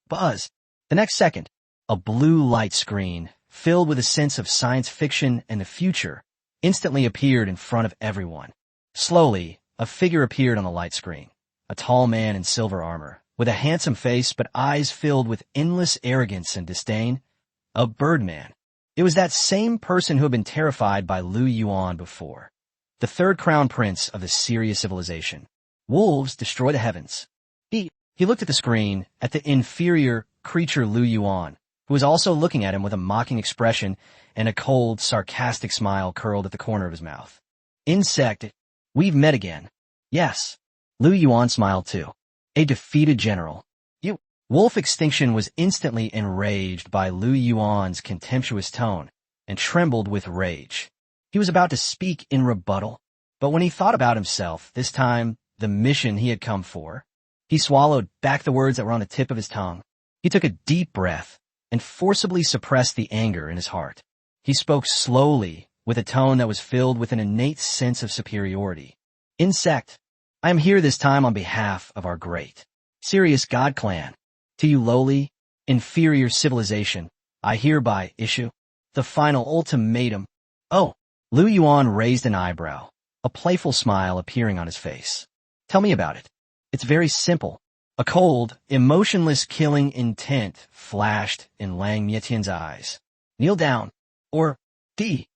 Buzz. The next second, a blue light screen, filled with a sense of science fiction and the future, instantly appeared in front of everyone. Slowly, a figure appeared on the light screen, a tall man in silver armor, with a handsome face but eyes filled with endless arrogance and disdain. A Birdman. It was that same person who had been terrified by Lu Yuan before. The third crown prince of the Syria civilization. Wolves destroy the heavens. He looked at the screen, at the inferior creature Lu Yuan, who was also looking at him with a mocking expression and a cold, sarcastic smile curled at the corner of his mouth. "Insect, we've met again." "Yes." Lu Yuan smiled too. "A defeated general. You." Wolf Extinction was instantly enraged by Lu Yuan's contemptuous tone and trembled with rage. He was about to speak in rebuttal, but when he thought about himself, this time the mission he had come for, he swallowed back the words that were on the tip of his tongue. He took a deep breath and forcibly suppressed the anger in his heart. He spoke slowly, with a tone that was filled with an innate sense of superiority. "Insect, I am here this time on behalf of our great, serious God clan. To you lowly, inferior civilization, I hereby issue the final ultimatum." "Oh." Lu Yuan raised an eyebrow, a playful smile appearing on his face. "Tell me about it." "It's very simple." A cold, emotionless killing intent flashed in Lang Mietian's eyes. "Kneel down, or D."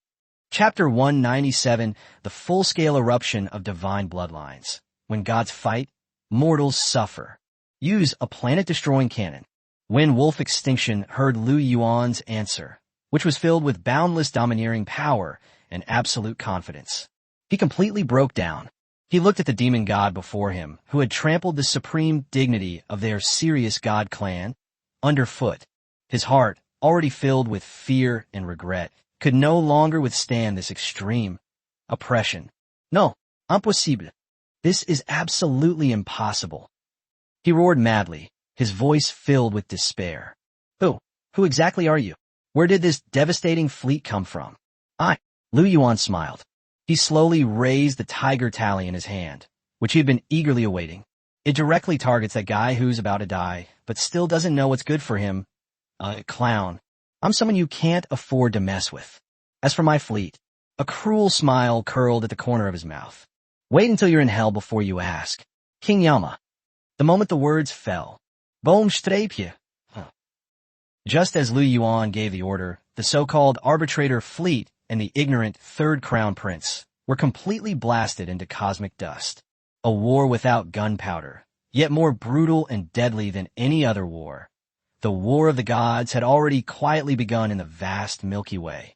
Chapter 197, The Full-Scale Eruption of Divine Bloodlines. When gods fight, mortals suffer. Use a planet-destroying cannon. When Wolf Extinction heard Lu Yuan's answer, which was filled with boundless domineering power and absolute confidence. He completely broke down. He looked at the demon god before him, who had trampled the supreme dignity of their serious god clan underfoot. His heart, already filled with fear and regret, could no longer withstand this extreme oppression. No, impossible. This is absolutely impossible. He roared madly, his voice filled with despair. Who exactly are you? Where did this devastating fleet come from? Lu Yuan smiled. He slowly raised the tiger tally in his hand, which he had been eagerly awaiting. It directly targets that guy who's about to die, but still doesn't know what's good for him. Clown. I'm someone you can't afford to mess with. As for my fleet, a cruel smile curled at the corner of his mouth. Wait until you're in hell before you ask. King Yama. The moment the words fell. Boom strapje. Just as Lu Yuan gave the order, the so-called arbitrator fleet and the ignorant third crown prince were completely blasted into cosmic dust. A war without gunpowder, yet more brutal and deadly than any other war. The War of the Gods had already quietly begun in the vast Milky Way.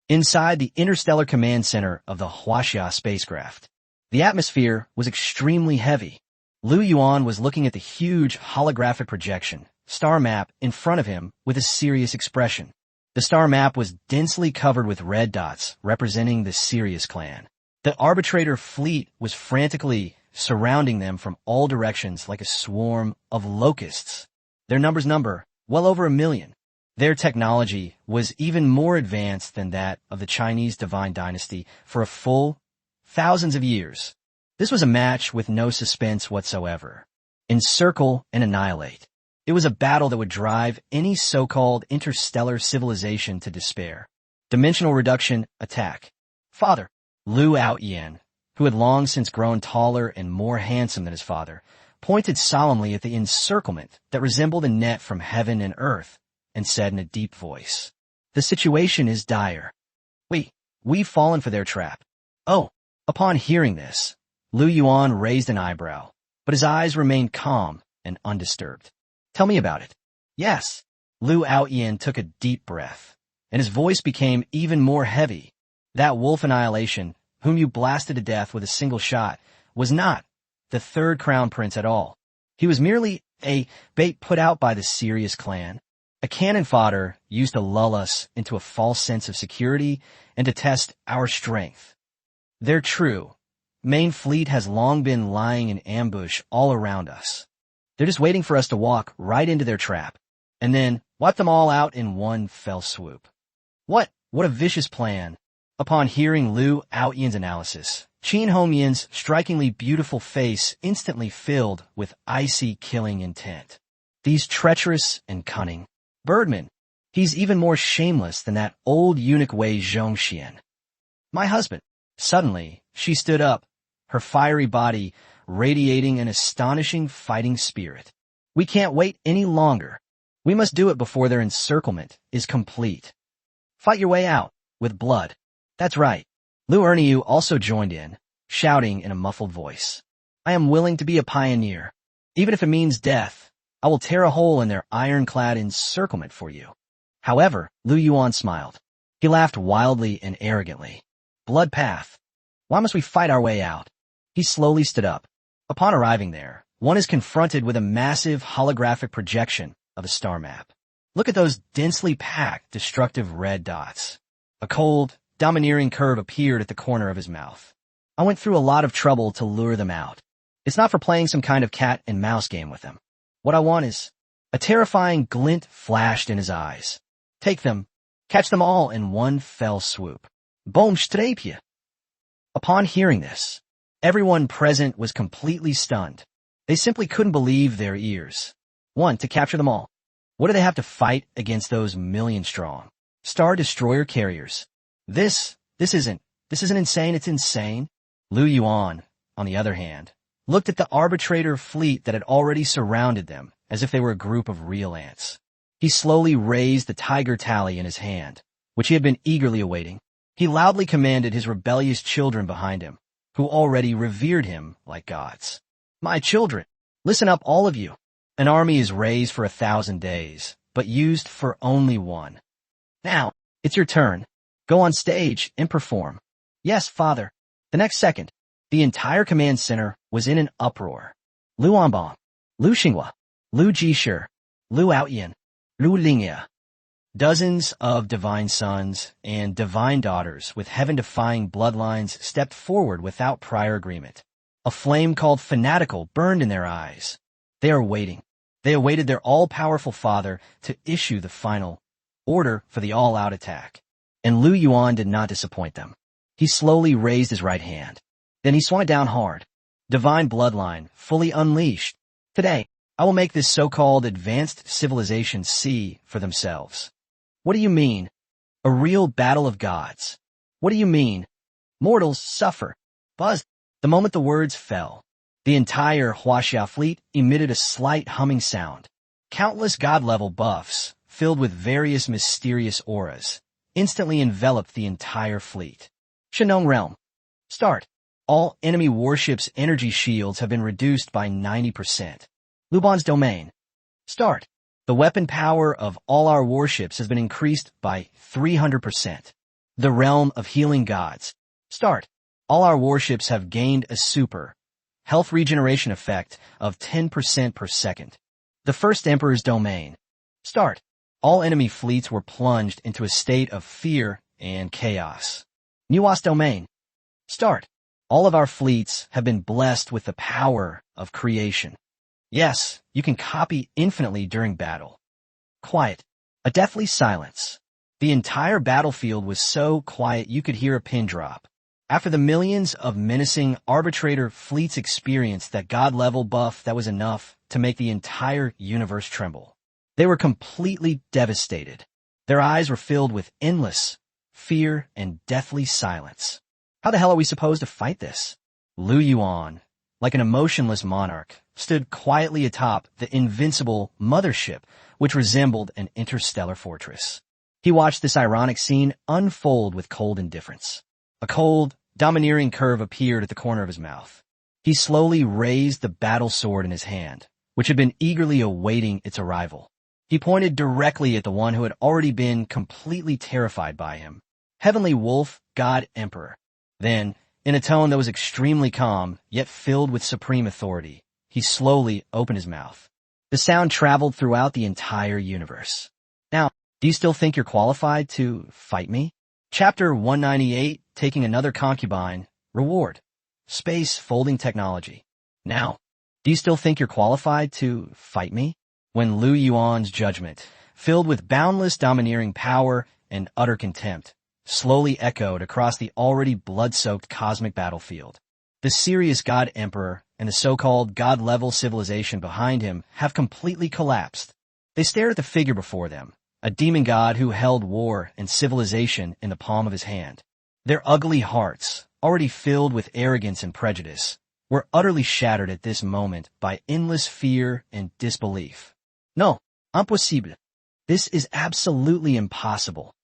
Inside the interstellar command center of the Huaxia spacecraft, the atmosphere was extremely heavy. Lu Yuan was looking at the huge holographic projection, star map, in front of him with a serious expression. The star map was densely covered with red dots representing the Sirius clan. The arbitrator fleet was frantically surrounding them from all directions like a swarm of locusts. Their numbers number well over 1 million. Their technology was even more advanced than that of the Chinese divine dynasty for a full thousands of years. This was a match with no suspense whatsoever. Encircle and annihilate. It was a battle that would drive any so-called interstellar civilization to despair. Dimensional reduction, attack. Father, Lu Yuan, who had long since grown taller and more handsome than his father, pointed solemnly at the encirclement that resembled a net from heaven and earth, and said in a deep voice, "The situation is dire. We've fallen for their trap." Upon hearing this, Lu Yuan raised an eyebrow, but his eyes remained calm and undisturbed. "Tell me about it." "Yes." Lu Yuan took a deep breath, and his voice became even more heavy. "That wolf annihilation, whom you blasted to death with a single shot, was not the third crown prince at all. He was merely a bait put out by the Sirius clan, a cannon fodder used to lull us into a false sense of security and to test our strength. Their true main fleet has long been lying in ambush all around us. They're just waiting for us to walk right into their trap, and then wipe them all out in one fell swoop." What a vicious plan. Upon hearing Lu Yuan's analysis, Qin Hongyan's strikingly beautiful face instantly filled with icy killing intent. These treacherous and cunning birdmen. He's even more shameless than that old eunuch Wei Zhongxian. My husband. Suddenly, she stood up, her fiery body radiating an astonishing fighting spirit. "We can't wait any longer. We must do it before their encirclement is complete. Fight your way out, with blood." "That's right." Lu Erniu also joined in, shouting in a muffled voice. "I am willing to be a pioneer. Even if it means death, I will tear a hole in their ironclad encirclement for you." However, Lu Yuan smiled. He laughed wildly and arrogantly. "Blood path. Why must we fight our way out?" He slowly stood up. Upon arriving there, one is confronted with a massive holographic projection of a star map. Look at those densely packed, destructive red dots. A cold, domineering curve appeared at the corner of his mouth. "I went through a lot of trouble to lure them out. It's not for playing some kind of cat and mouse game with them. What I want is..." A terrifying glint flashed in his eyes. "Take them. Catch them all in one fell swoop. Boom strapje." Upon hearing this, everyone present was completely stunned. They simply couldn't believe their ears. To capture them all. What do they have to fight against those million-strong Star Destroyer carriers? This isn't insane, it's insane. Lu Yuan, on the other hand, looked at the arbitrator fleet that had already surrounded them as if they were a group of real ants. He slowly raised the tiger tally in his hand, which he had been eagerly awaiting. He loudly commanded his rebellious children behind him, who already revered him like gods. "My children, listen up, all of you. An army is raised for 1,000 days, but used for only one. Now, It's your turn. Go on stage and perform. Yes, father. The next second, the entire command center was in an uproar. Lu Yuan, Lu Xinghua, Lu Jishir, Lu Yuan, Lu Lingya. Dozens of divine sons and divine daughters with heaven-defying bloodlines stepped forward without prior agreement. A flame called fanatical burned in their eyes. They are waiting. They awaited their all-powerful father to issue the final order for the all-out attack. And Lu Yuan did not disappoint them. He slowly raised his right hand. Then he swung it down hard. Divine bloodline, fully unleashed. Today, I will make this so-called advanced civilization see for themselves. What do you mean? A real battle of gods. What do you mean? Mortals suffer. Buzz. The moment the words fell, the entire Huaxia fleet emitted a slight humming sound. Countless god-level buffs, filled with various mysterious auras, instantly enveloped the entire fleet. Shenong Realm. Start. All enemy warships' energy shields have been reduced by 90%. Luban's domain. Start. The weapon power of all our warships has been increased by 300%. The realm of healing gods. Start. All our warships have gained a super health regeneration effect of 10% per second. The first emperor's domain. Start. All enemy fleets were plunged into a state of fear and chaos. Nua's domain. Start. All of our fleets have been blessed with the power of creation. Yes, you can copy infinitely during battle. Quiet. A deathly silence. The entire battlefield was so quiet you could hear a pin drop. After the millions of menacing arbitrator fleets experienced that god-level buff that was enough to make the entire universe tremble. They were completely devastated. Their eyes were filled with endless fear and deathly silence. How the hell are we supposed to fight this? Lu Yuan, like an emotionless monarch, stood quietly atop the invincible mothership, which resembled an interstellar fortress. He watched this ironic scene unfold with cold indifference. A cold, domineering curve appeared at the corner of his mouth. He slowly raised the battle sword in his hand, which had been eagerly awaiting its arrival. He pointed directly at the one who had already been completely terrified by him. Heavenly Wolf, God Emperor. Then, in a tone that was extremely calm, yet filled with supreme authority, he slowly opened his mouth. The sound traveled throughout the entire universe. Now, do you still think you're qualified to fight me? Chapter 198, Taking Another Concubine, Reward. Space Folding Technology. Now, do you still think you're qualified to fight me? When Lu Yuan's judgment, filled with boundless domineering power and utter contempt, slowly echoed across the already blood-soaked cosmic battlefield. The serious God Emperor and the so-called God-level civilization behind him have completely collapsed. They stared at the figure before them, a demon god who held war and civilization in the palm of his hand. Their ugly hearts, already filled with arrogance and prejudice, were utterly shattered at this moment by endless fear and disbelief. No, impossible. This is absolutely impossible.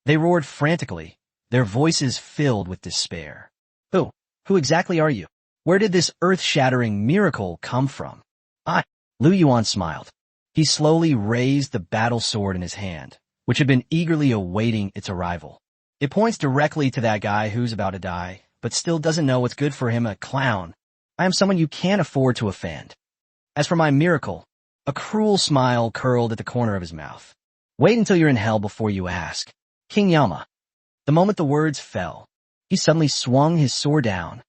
They roared frantically, their voices filled with despair. Who exactly are you? Where did this earth-shattering miracle come from? Lu Yuan smiled. He slowly raised the battle sword in his hand, which had been eagerly awaiting its arrival. It points directly to that guy who's about to die, but still doesn't know what's good for him, a clown. I am someone you can't afford to offend. As for my miracle, a cruel smile curled at the corner of his mouth. Wait until you're in hell before you ask. King Yama. The moment the words fell, he suddenly swung his sword down.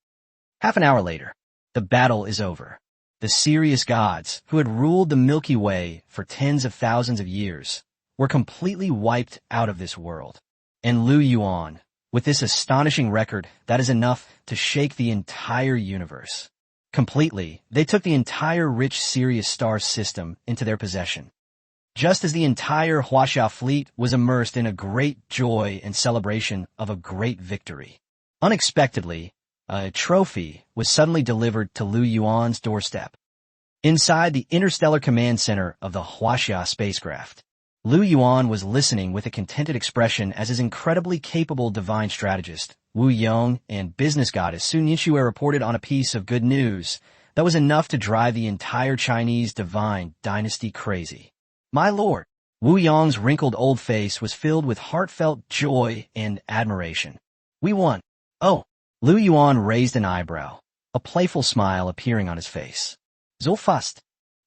Half an hour later, the battle is over. The serious gods, who had ruled the Milky Way for tens of thousands of years, were completely wiped out of this world. And Lu Yuan, with this astonishing record that is enough to shake the entire universe. Completely, they took the entire rich Sirius star system into their possession. Just as the entire Huaxia fleet was immersed in a great joy and celebration of a great victory. Unexpectedly, a trophy was suddenly delivered to Lu Yuan's doorstep. Inside the interstellar command center of the Huaxia spacecraft, Lu Yuan was listening with a contented expression as his incredibly capable divine strategist, Wu Yong, and business goddess Sun Yinxue reported on a piece of good news that was enough to drive the entire Chinese divine dynasty crazy. My lord, Wu Yong's wrinkled old face was filled with heartfelt joy and admiration. We won. Oh, Lu Yuan raised an eyebrow, a playful smile appearing on his face. So fast.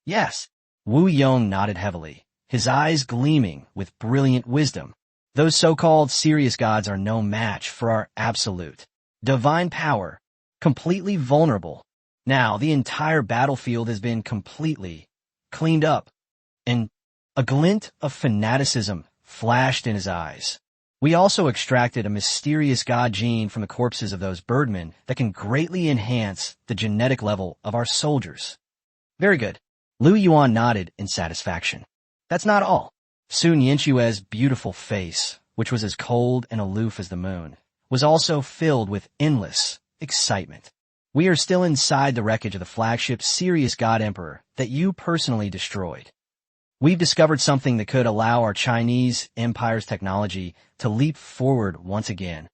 Yes. Wu Yong nodded heavily, his eyes gleaming with brilliant wisdom. Those so-called serious gods are no match for our absolute divine power, completely vulnerable. Now the entire battlefield has been completely cleaned up, and a glint of fanaticism flashed in his eyes. We also extracted a mysterious god gene from the corpses of those birdmen that can greatly enhance the genetic level of our soldiers. Very good. Lu Yuan nodded in satisfaction. That's not all. Su Nianxue's beautiful face, which was as cold and aloof as the moon, was also filled with endless excitement. We are still inside the wreckage of the flagship Serious God Emperor that you personally destroyed. We've discovered something that could allow our Chinese Empire's technology to leap forward once again.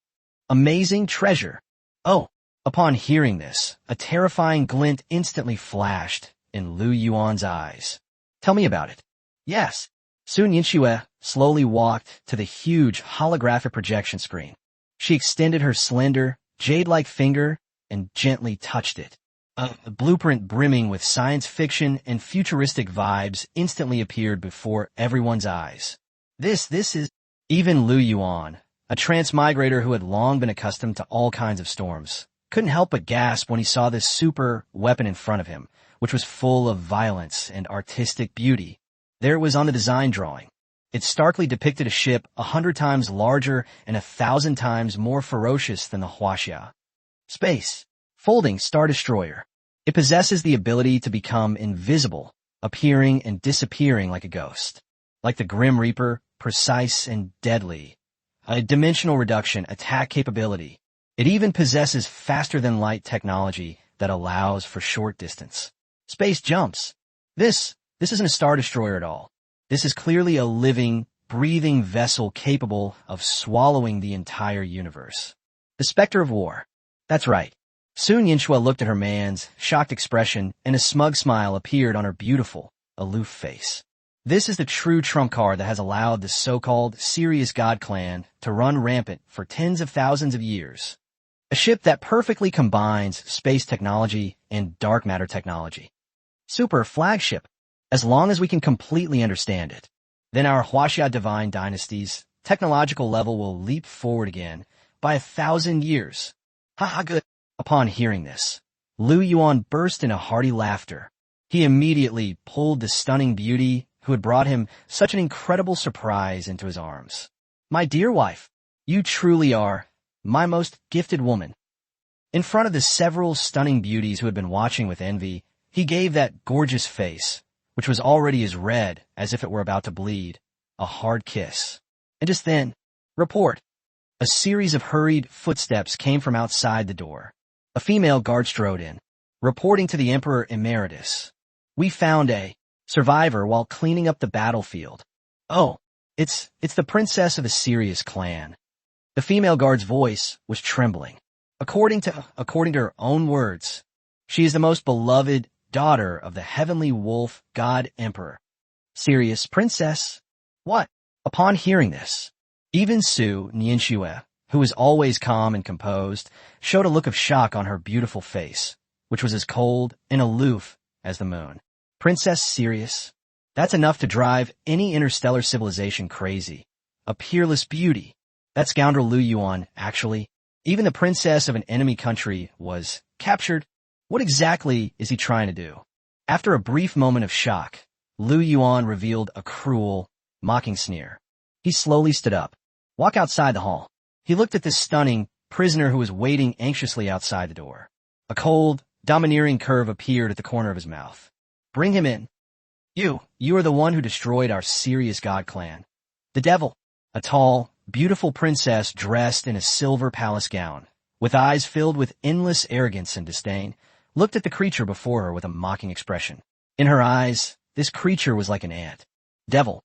Amazing treasure. Oh, upon hearing this, a terrifying glint instantly flashed in Lu Yuan's eyes. Tell me about it. Yes. Su Nianxue slowly walked to the huge holographic projection screen. She extended her slender, jade-like finger and gently touched it. A blueprint brimming with science fiction and futuristic vibes instantly appeared before everyone's eyes. This is... Even Lu Yuan, a transmigrator who had long been accustomed to all kinds of storms, couldn't help but gasp when he saw this super weapon in front of him, which was full of violence and artistic beauty. There it was on the design drawing. It starkly depicted a ship 100 times larger and 1,000 times more ferocious than the Huaxia. Space. Folding Star Destroyer. It possesses the ability to become invisible, appearing and disappearing like a ghost. Like the Grim Reaper, precise and deadly. A dimensional reduction attack capability. It even possesses faster-than-light technology that allows for short distance. Space jumps. This isn't a Star Destroyer at all. This is clearly a living, breathing vessel capable of swallowing the entire universe. The Spectre of War. That's right. Su Nianxue looked at her man's shocked expression, and a smug smile appeared on her beautiful, aloof face. This is the true trump card that has allowed the so-called Serious God clan to run rampant for tens of thousands of years. A ship that perfectly combines space technology and dark matter technology. Super flagship. As long as we can completely understand it, then our Huaxia divine dynasty's technological level will leap forward again by 1,000 years. Haha, good. Upon hearing this, Lu Yuan burst into hearty laughter. He immediately pulled the stunning beauty who had brought him such an incredible surprise into his arms. My dear wife, you truly are my most gifted woman. In front of the several stunning beauties who had been watching with envy, he gave that gorgeous face, which was already as red as if it were about to bleed, a hard kiss. And just then, report. A series of hurried footsteps came from outside the door. A female guard strode in, reporting to the Emperor Emeritus. We found a survivor while cleaning up the battlefield. Oh, it's the princess of a serious clan. The female guard's voice was trembling. According to her own words, she is the most beloved daughter of the heavenly wolf god emperor. Serious princess? What? Upon hearing this, even Su Nianxue, who was always calm and composed, showed a look of shock on her beautiful face, which was as cold and aloof as the moon. Princess Sirius? That's enough to drive any interstellar civilization crazy. A peerless beauty. That scoundrel Lu Yuan, actually. Even the princess of an enemy country was captured. What exactly is he trying to do? After a brief moment of shock, Lu Yuan revealed a cruel, mocking sneer. He slowly stood up. Walk outside the hall. He looked at this stunning prisoner who was waiting anxiously outside the door. A cold, domineering curve appeared at the corner of his mouth. Bring him in. You are the one who destroyed our Serious God clan. The devil, a tall, beautiful princess dressed in a silver palace gown, with eyes filled with endless arrogance and disdain, looked at the creature before her with a mocking expression. In her eyes, this creature was like an ant. Devil.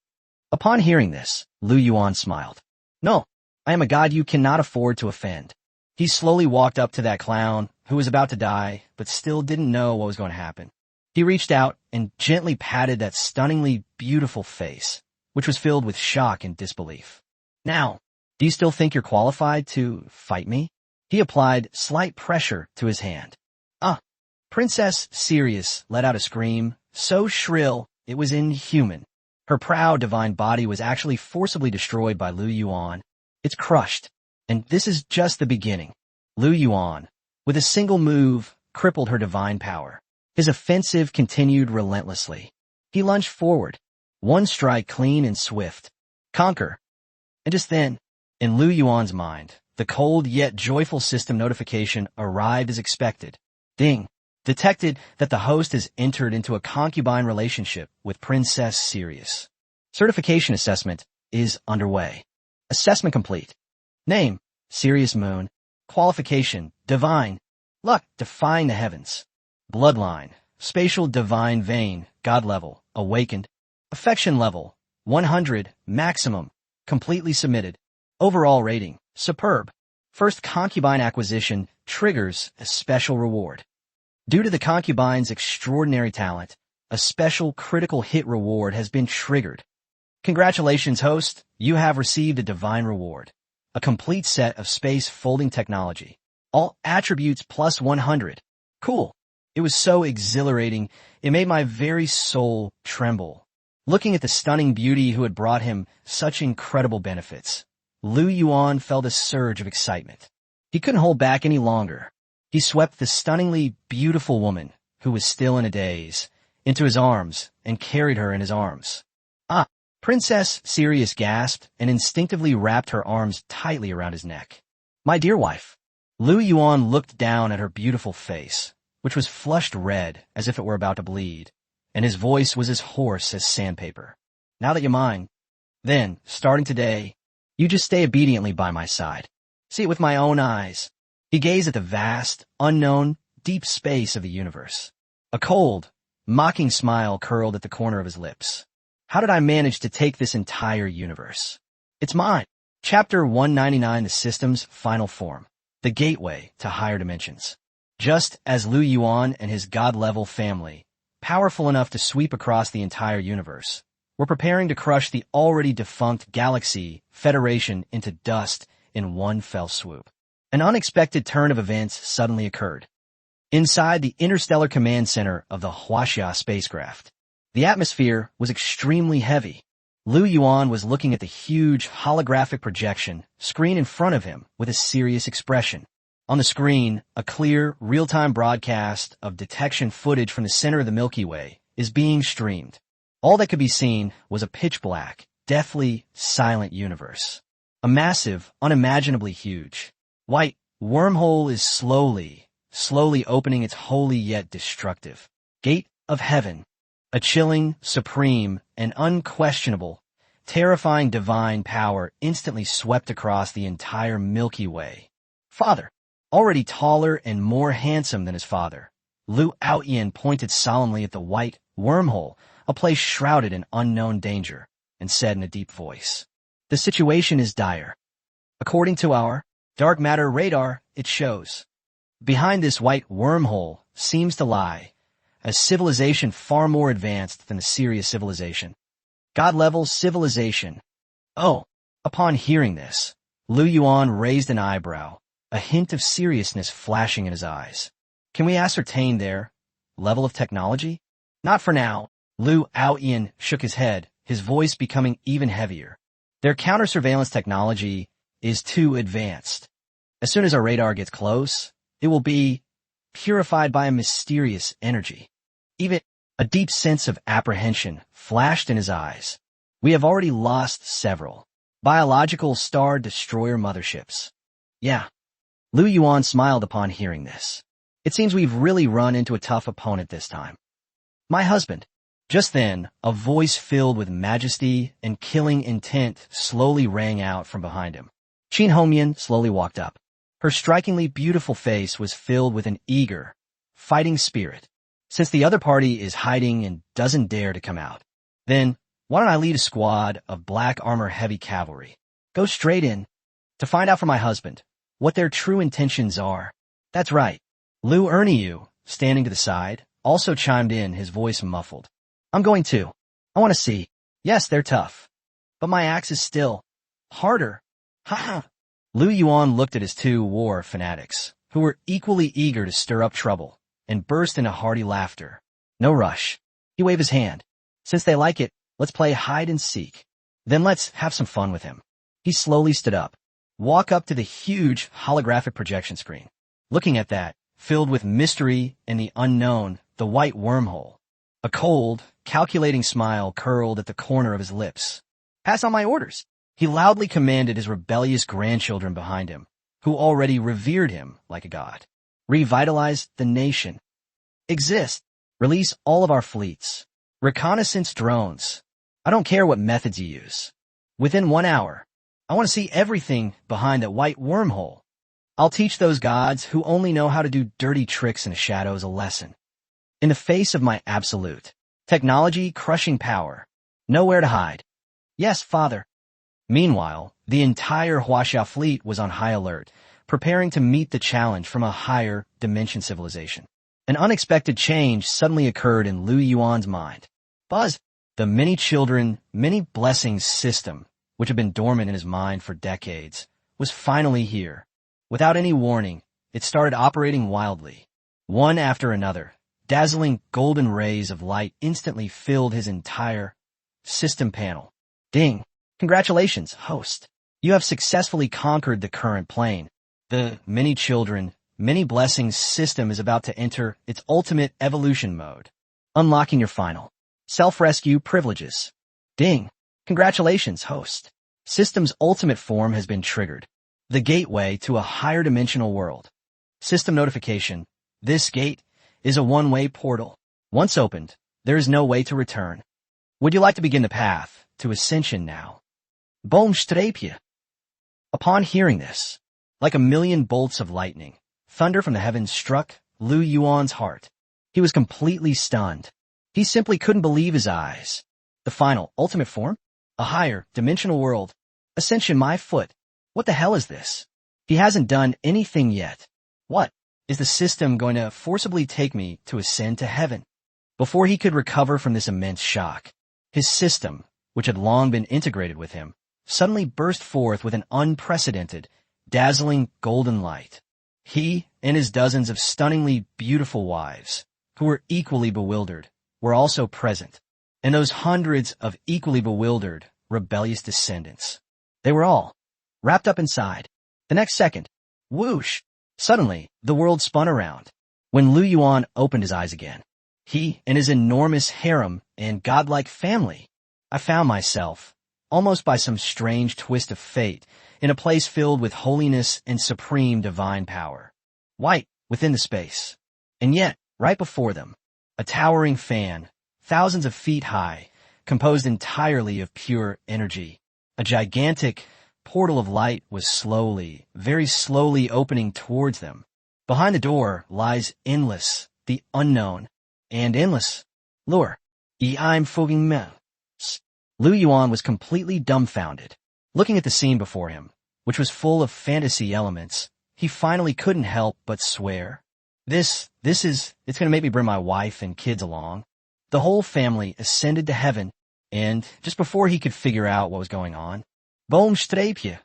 Upon hearing this, Lu Yuan smiled. No, I am a god you cannot afford to offend. He slowly walked up to that clown, who was about to die, but still didn't know what was going to happen. He reached out and gently patted that stunningly beautiful face, which was filled with shock and disbelief. Now, do you still think you're qualified to fight me? He applied slight pressure to his hand. Princess Sirius let out a scream, so shrill it was inhuman. Her proud divine body was actually forcibly destroyed by Lu Yuan. It's crushed, and this is just the beginning. Lu Yuan, with a single move, crippled her divine power. His offensive continued relentlessly. He lunged forward, one strike clean and swift. Conquer. And just then, in Lu Yuan's mind, the cold yet joyful system notification arrived as expected. Ding. Detected that the host has entered into a concubine relationship with Princess Sirius. Certification assessment is underway. Assessment complete. Name, Sirius Moon. Qualification, divine. Luck, defying the heavens. Bloodline, spatial divine vein, God level, awakened. Affection level, 100, maximum, completely submitted. Overall rating, superb. First concubine acquisition triggers a special reward. Due to the concubine's extraordinary talent, a special critical hit reward has been triggered. Congratulations, host. You have received a divine reward. A complete set of space folding technology. All attributes plus 100. Cool. It was so exhilarating, it made my very soul tremble. Looking at the stunning beauty who had brought him such incredible benefits, Lu Yuan felt a surge of excitement. He couldn't hold back any longer. He swept the stunningly beautiful woman, who was still in a daze, into his arms and carried her in his arms. Princess Sirius gasped and instinctively wrapped her arms tightly around his neck. My dear wife. Lu Yuan looked down at her beautiful face, which was flushed red as if it were about to bleed, and his voice was as hoarse as sandpaper. Now that you're mine, then, starting today, you just stay obediently by my side. See it with my own eyes. He gazed at the vast, unknown, deep space of the universe. A cold, mocking smile curled at the corner of his lips. How did I manage to take this entire universe? It's mine. Chapter 199, The System's Final Form. The Gateway to Higher Dimensions. Just as Lu Yuan and his god-level family, powerful enough to sweep across the entire universe, were preparing to crush the already defunct Galaxy Federation into dust in one fell swoop. An unexpected turn of events suddenly occurred. Inside the interstellar command center of the Huaxia spacecraft, the atmosphere was extremely heavy. Lu Yuan was looking at the huge holographic projection screen in front of him with a serious expression. On the screen, a clear, real-time broadcast of detection footage from the center of the Milky Way is being streamed. All that could be seen was a pitch-black, deathly, silent universe. A massive, unimaginably huge, white wormhole is slowly opening its holy yet destructive gate of heaven. A chilling, supreme, and unquestionable, terrifying divine power instantly swept across the entire Milky Way. Father, already taller and more handsome than his father, Lu Yuan pointed solemnly at the white wormhole, a place shrouded in unknown danger, and said in a deep voice, "The situation is dire. According to our dark matter radar, it shows. Behind this white wormhole seems to lie a civilization far more advanced than the Sirius civilization. God-level civilization." Oh, upon hearing this, Lu Yuan raised an eyebrow, a hint of seriousness flashing in his eyes. Can we ascertain their level of technology? Not for now. Lu Yuan shook his head, his voice becoming even heavier. Their counter-surveillance technology is too advanced. As soon as our radar gets close, it will be purified by a mysterious energy. Even a deep sense of apprehension flashed in his eyes. We have already lost several biological star destroyer motherships. Yeah. Lu Yuan smiled upon hearing this. It seems we've really run into a tough opponent this time. My husband. Just then, a voice filled with majesty and killing intent slowly rang out from behind him. Qin Hongmian slowly walked up. Her strikingly beautiful face was filled with an eager, fighting spirit. Since the other party is hiding and doesn't dare to come out, then why don't I lead a squad of black armor heavy cavalry? Go straight in to find out from my husband what their true intentions are. That's right. Lu Erniu, standing to the side, also chimed in, his voice muffled. I'm going too. I want to see. Yes, they're tough. but my axe is still harder. Ha ha. Lu Yuan looked at his two war fanatics, who were equally eager to stir up trouble, and burst into hearty laughter. No rush. He waved his hand. Since they like it, let's play hide and seek. Then let's have some fun with him. He slowly stood up, walked up to the huge holographic projection screen. Looking at that, filled with mystery and the unknown, the white wormhole. A cold, calculating smile curled at the corner of his lips. Pass on my orders. He loudly commanded his rebellious grandchildren behind him, who already revered him like a god. Revitalize the nation. Exist. Release all of our fleets. Reconnaissance drones. I don't care what methods you use. Within 1 hour, I want to see everything behind that white wormhole. I'll teach those gods who only know how to do dirty tricks in the shadows a lesson. In the face of my absolute, technology-crushing power, nowhere to hide. Yes, father. Meanwhile, the entire Huaxia fleet was on high alert, preparing to meet the challenge from a higher dimension civilization. An unexpected change suddenly occurred in Lu Yuan's mind. Buzz, the many children, many blessings system, which had been dormant in his mind for decades, was finally here. Without any warning, it started operating wildly. One after another, dazzling golden rays of light instantly filled his entire system panel. Ding! Congratulations, host. You have successfully conquered the current plane. The many children, many blessings system is about to enter its ultimate evolution mode, unlocking your final self-rescue privileges. Ding! Congratulations, host. System's ultimate form has been triggered. The gateway to a higher dimensional world. System notification. This gate is a one-way portal. Once opened, there is no way to return. Would you like to begin the path to ascension now? Boom strapje. Upon hearing this, like a million bolts of lightning, thunder from the heavens struck Lu Yuan's heart. He was completely stunned. He simply couldn't believe his eyes. The final, ultimate form? A higher, dimensional world. Ascension my foot. What the hell is this? He hasn't done anything yet. What? Is the system going to forcibly take me to ascend to heaven? Before he could recover from this immense shock, his system, which had long been integrated with him, suddenly burst forth with an unprecedented, dazzling golden light. He and his dozens of stunningly beautiful wives, who were equally bewildered, were also present, and those hundreds of equally bewildered, rebellious descendants. They were all wrapped up inside. The next second, whoosh! Suddenly, the world spun around. When Lu Yuan opened his eyes again, he and his enormous harem and godlike family, I found myself, almost by some strange twist of fate, in a place filled with holiness and supreme divine power. White within the space. And yet, right before them, a towering fan, thousands of feet high, composed entirely of pure energy. A gigantic portal of light was slowly, very slowly opening towards them. Behind the door lies endless, the unknown, and endless lure. I'm fogging men. Lu Yuan was completely dumbfounded. Looking at the scene before him, which was full of fantasy elements, he finally couldn't help but swear. It's gonna make me bring my wife and kids along. The whole family ascended to heaven, and just before he could figure out what was going on, boom strapje.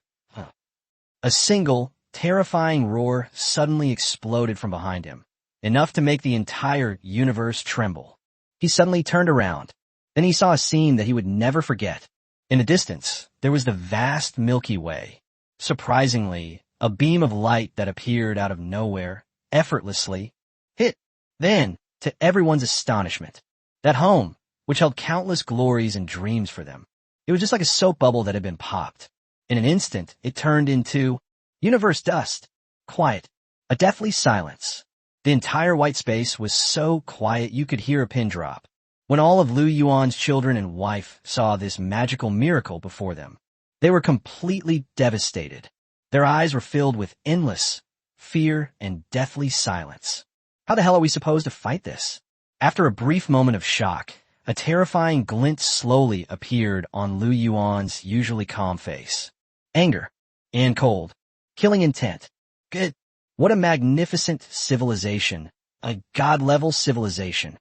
A single, terrifying roar suddenly exploded from behind him, enough to make the entire universe tremble. He suddenly turned around. Then he saw a scene that he would never forget. In the distance, there was the vast Milky Way. Surprisingly, a beam of light that appeared out of nowhere, effortlessly, hit. Then, to everyone's astonishment, that home, which held countless glories and dreams for them, it was just like a soap bubble that had been popped. In an instant, it turned into universe dust, quiet, a deathly silence. The entire white space was so quiet you could hear a pin drop. When all of Lu Yuan's children and wife saw this magical miracle before them, they were completely devastated. Their eyes were filled with endless fear and deathly silence. How the hell are we supposed to fight this? After a brief moment of shock, a terrifying glint slowly appeared on Lu Yuan's usually calm face. Anger and cold, killing intent. Good. What a magnificent civilization, a god-level civilization.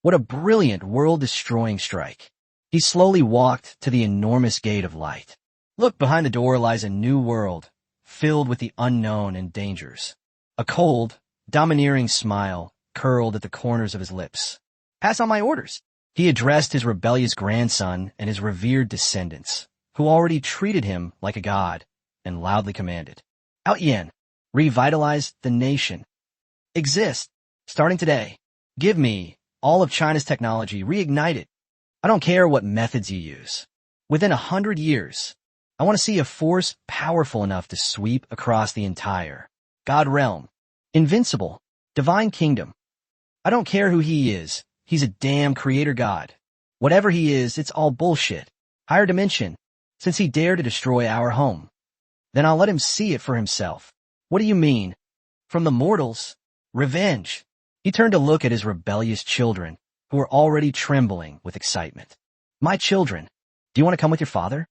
What a brilliant world-destroying strike. He slowly walked to the enormous gate of light. Look, behind the door lies a new world, filled with the unknown and dangers. A cold, domineering smile curled at the corners of his lips. Pass on my orders. He addressed his rebellious grandson and his revered descendants, who already treated him like a god, and loudly commanded. Out Yen, revitalize the nation. Exist, starting today. Give me all of China's technology, reignite it. I don't care what methods you use. Within 100 years, I want to see a force powerful enough to sweep across the entire God realm. Invincible, divine kingdom. I don't care who he is. He's a damn creator god. Whatever he is, it's all bullshit. Higher dimension, since he dared to destroy our home. Then I'll let him see it for himself. What do you mean? From the mortals? Revenge. He turned to look at his rebellious children, who were already trembling with excitement. My children, do you want to come with your father?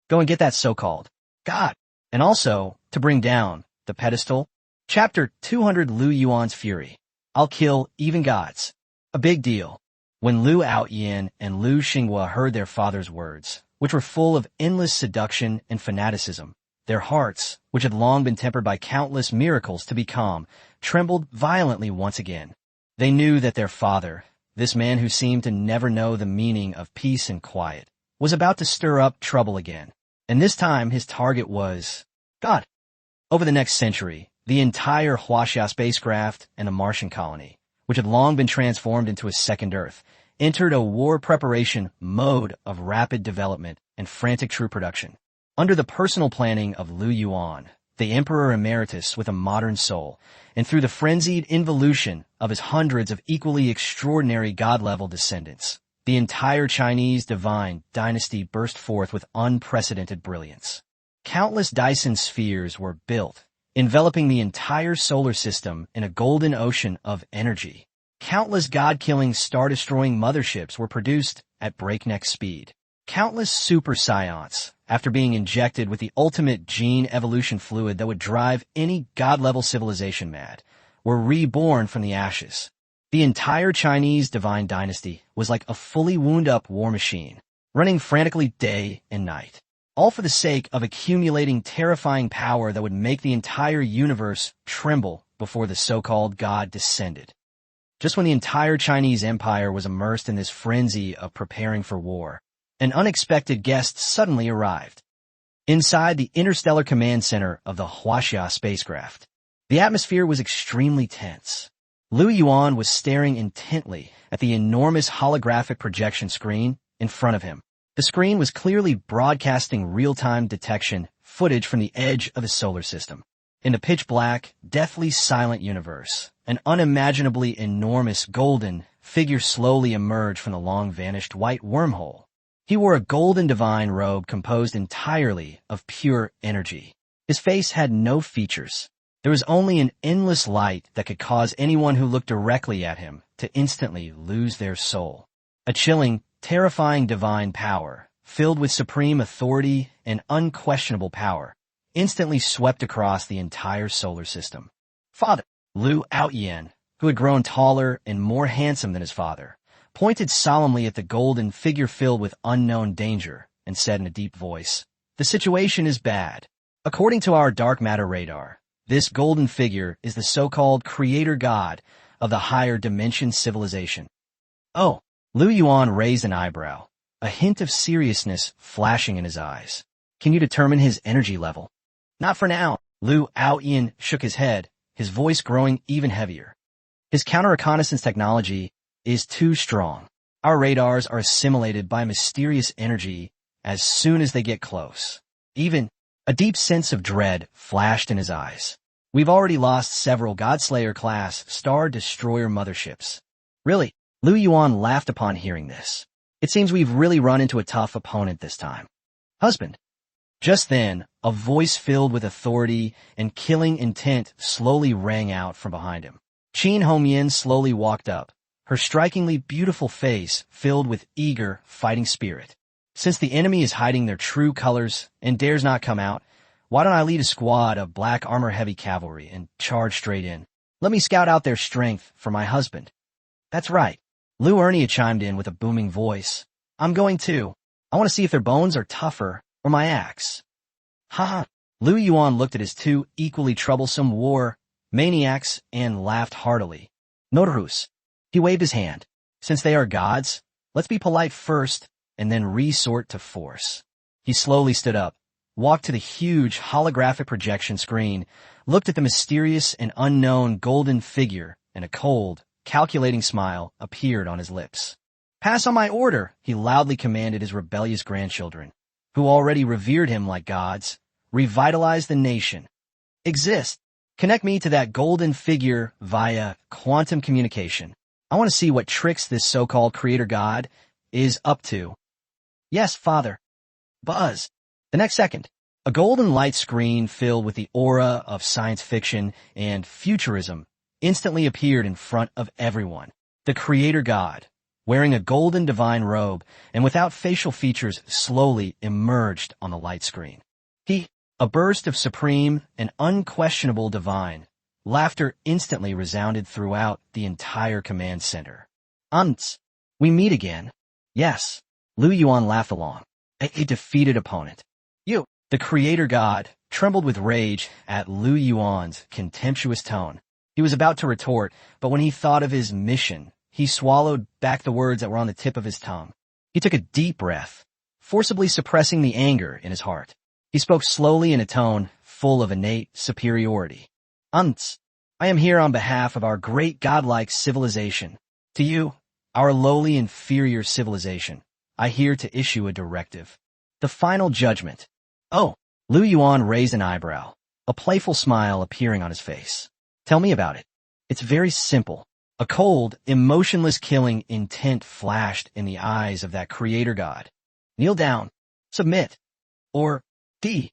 Go and get that so-called God. And also, to bring down the pedestal. Chapter 200 Lu Yuan's Fury. I'll kill even gods. A big deal. When Lu Yuan and Lu Xinghua heard their father's words, which were full of endless seduction and fanaticism, their hearts, which had long been tempered by countless miracles to be calm, trembled violently once again. They knew that their father, this man who seemed to never know the meaning of peace and quiet, was about to stir up trouble again. And this time his target was God. Over the next century, the entire Huaxia spacecraft and the Martian colony, which had long been transformed into a second Earth, entered a war preparation mode of rapid development and frantic troop production. Under the personal planning of Lu Yuan, the Emperor Emeritus with a modern soul, and through the frenzied involution of his hundreds of equally extraordinary god-level descendants, the entire Chinese divine dynasty burst forth with unprecedented brilliance. Countless Dyson spheres were built, enveloping the entire solar system in a golden ocean of energy. Countless god-killing, star-destroying motherships were produced at breakneck speed. Countless super scions, after being injected with the ultimate gene evolution fluid that would drive any god-level civilization mad, were reborn from the ashes. The entire Chinese divine dynasty was like a fully wound-up war machine, running frantically day and night, all for the sake of accumulating terrifying power that would make the entire universe tremble before the so-called God descended. Just when the entire Chinese empire was immersed in this frenzy of preparing for war, an unexpected guest suddenly arrived. Inside the interstellar command center of the Huaxia spacecraft, the atmosphere was extremely tense. Lu Yuan was staring intently at the enormous holographic projection screen in front of him. The screen was clearly broadcasting real-time detection footage from the edge of his solar system. In the pitch-black, deathly silent universe, an unimaginably enormous golden figure slowly emerged from the long-vanished white wormhole. He wore a golden divine robe composed entirely of pure energy. His face had no features. There was only an endless light that could cause anyone who looked directly at him to instantly lose their soul. A chilling, terrifying divine power, filled with supreme authority and unquestionable power, instantly swept across the entire solar system. Father, Lu Yuan, who had grown taller and more handsome than his father, pointed solemnly at the golden figure filled with unknown danger and said in a deep voice, "The situation is bad. According to our dark matter radar, this golden figure is the so-called creator god of the higher dimension civilization." Oh, Lu Yuan raised an eyebrow, a hint of seriousness flashing in his eyes. Can you determine his energy level? Not for now. Lu Yuan shook his head, his voice growing even heavier. His counter-reconnaissance technology is too strong. Our radars are assimilated by mysterious energy as soon as they get close. Even a deep sense of dread flashed in his eyes. We've already lost several Godslayer-class Star Destroyer motherships. Really? Lu Yuan laughed upon hearing this. It seems we've really run into a tough opponent this time. Husband. Just then, a voice filled with authority and killing intent slowly rang out from behind him. Qin Hongyan slowly walked up, her strikingly beautiful face filled with eager, fighting spirit. Since the enemy is hiding their true colors and dares not come out, why don't I lead a squad of black armor-heavy cavalry and charge straight in? Let me scout out their strength for my husband. That's right. Lu Ernia chimed in with a booming voice. I'm going too. I want to see if their bones are tougher or my axe. Haha. Lu Yuan looked at his two equally troublesome war maniacs and laughed heartily. Notarus. He waved his hand. Since they are gods, let's be polite first and then resort to force. He slowly stood up, walked to the huge holographic projection screen, looked at the mysterious and unknown golden figure, and a cold, calculating smile appeared on his lips. Pass on my order, he loudly commanded his rebellious grandchildren, who already revered him like gods. Revitalize the nation. Exist. Connect me to that golden figure via quantum communication. I want to see what tricks this so-called creator god is up to. Yes, father. Buzz. The next second, a golden light screen filled with the aura of science fiction and futurism instantly appeared in front of everyone. The creator god, wearing a golden divine robe and without facial features, slowly emerged on the light screen. A burst of supreme and unquestionable divine laughter instantly resounded throughout the entire command center. We meet again. Yes. Lu Yuan laughed along. A defeated opponent. You, the creator god, trembled with rage at Lu Yuan's contemptuous tone. He was about to retort, but when he thought of his mission, he swallowed back the words that were on the tip of his tongue. He took a deep breath, forcibly suppressing the anger in his heart. He spoke slowly in a tone full of innate superiority. I am here on behalf of our great godlike civilization. To you, our lowly inferior civilization, I here to issue a directive. The final judgment. Oh, Lu Yuan raised an eyebrow, a playful smile appearing on his face. Tell me about it. It's very simple. A cold, emotionless killing intent flashed in the eyes of that creator god. Kneel down. Submit. Or, D.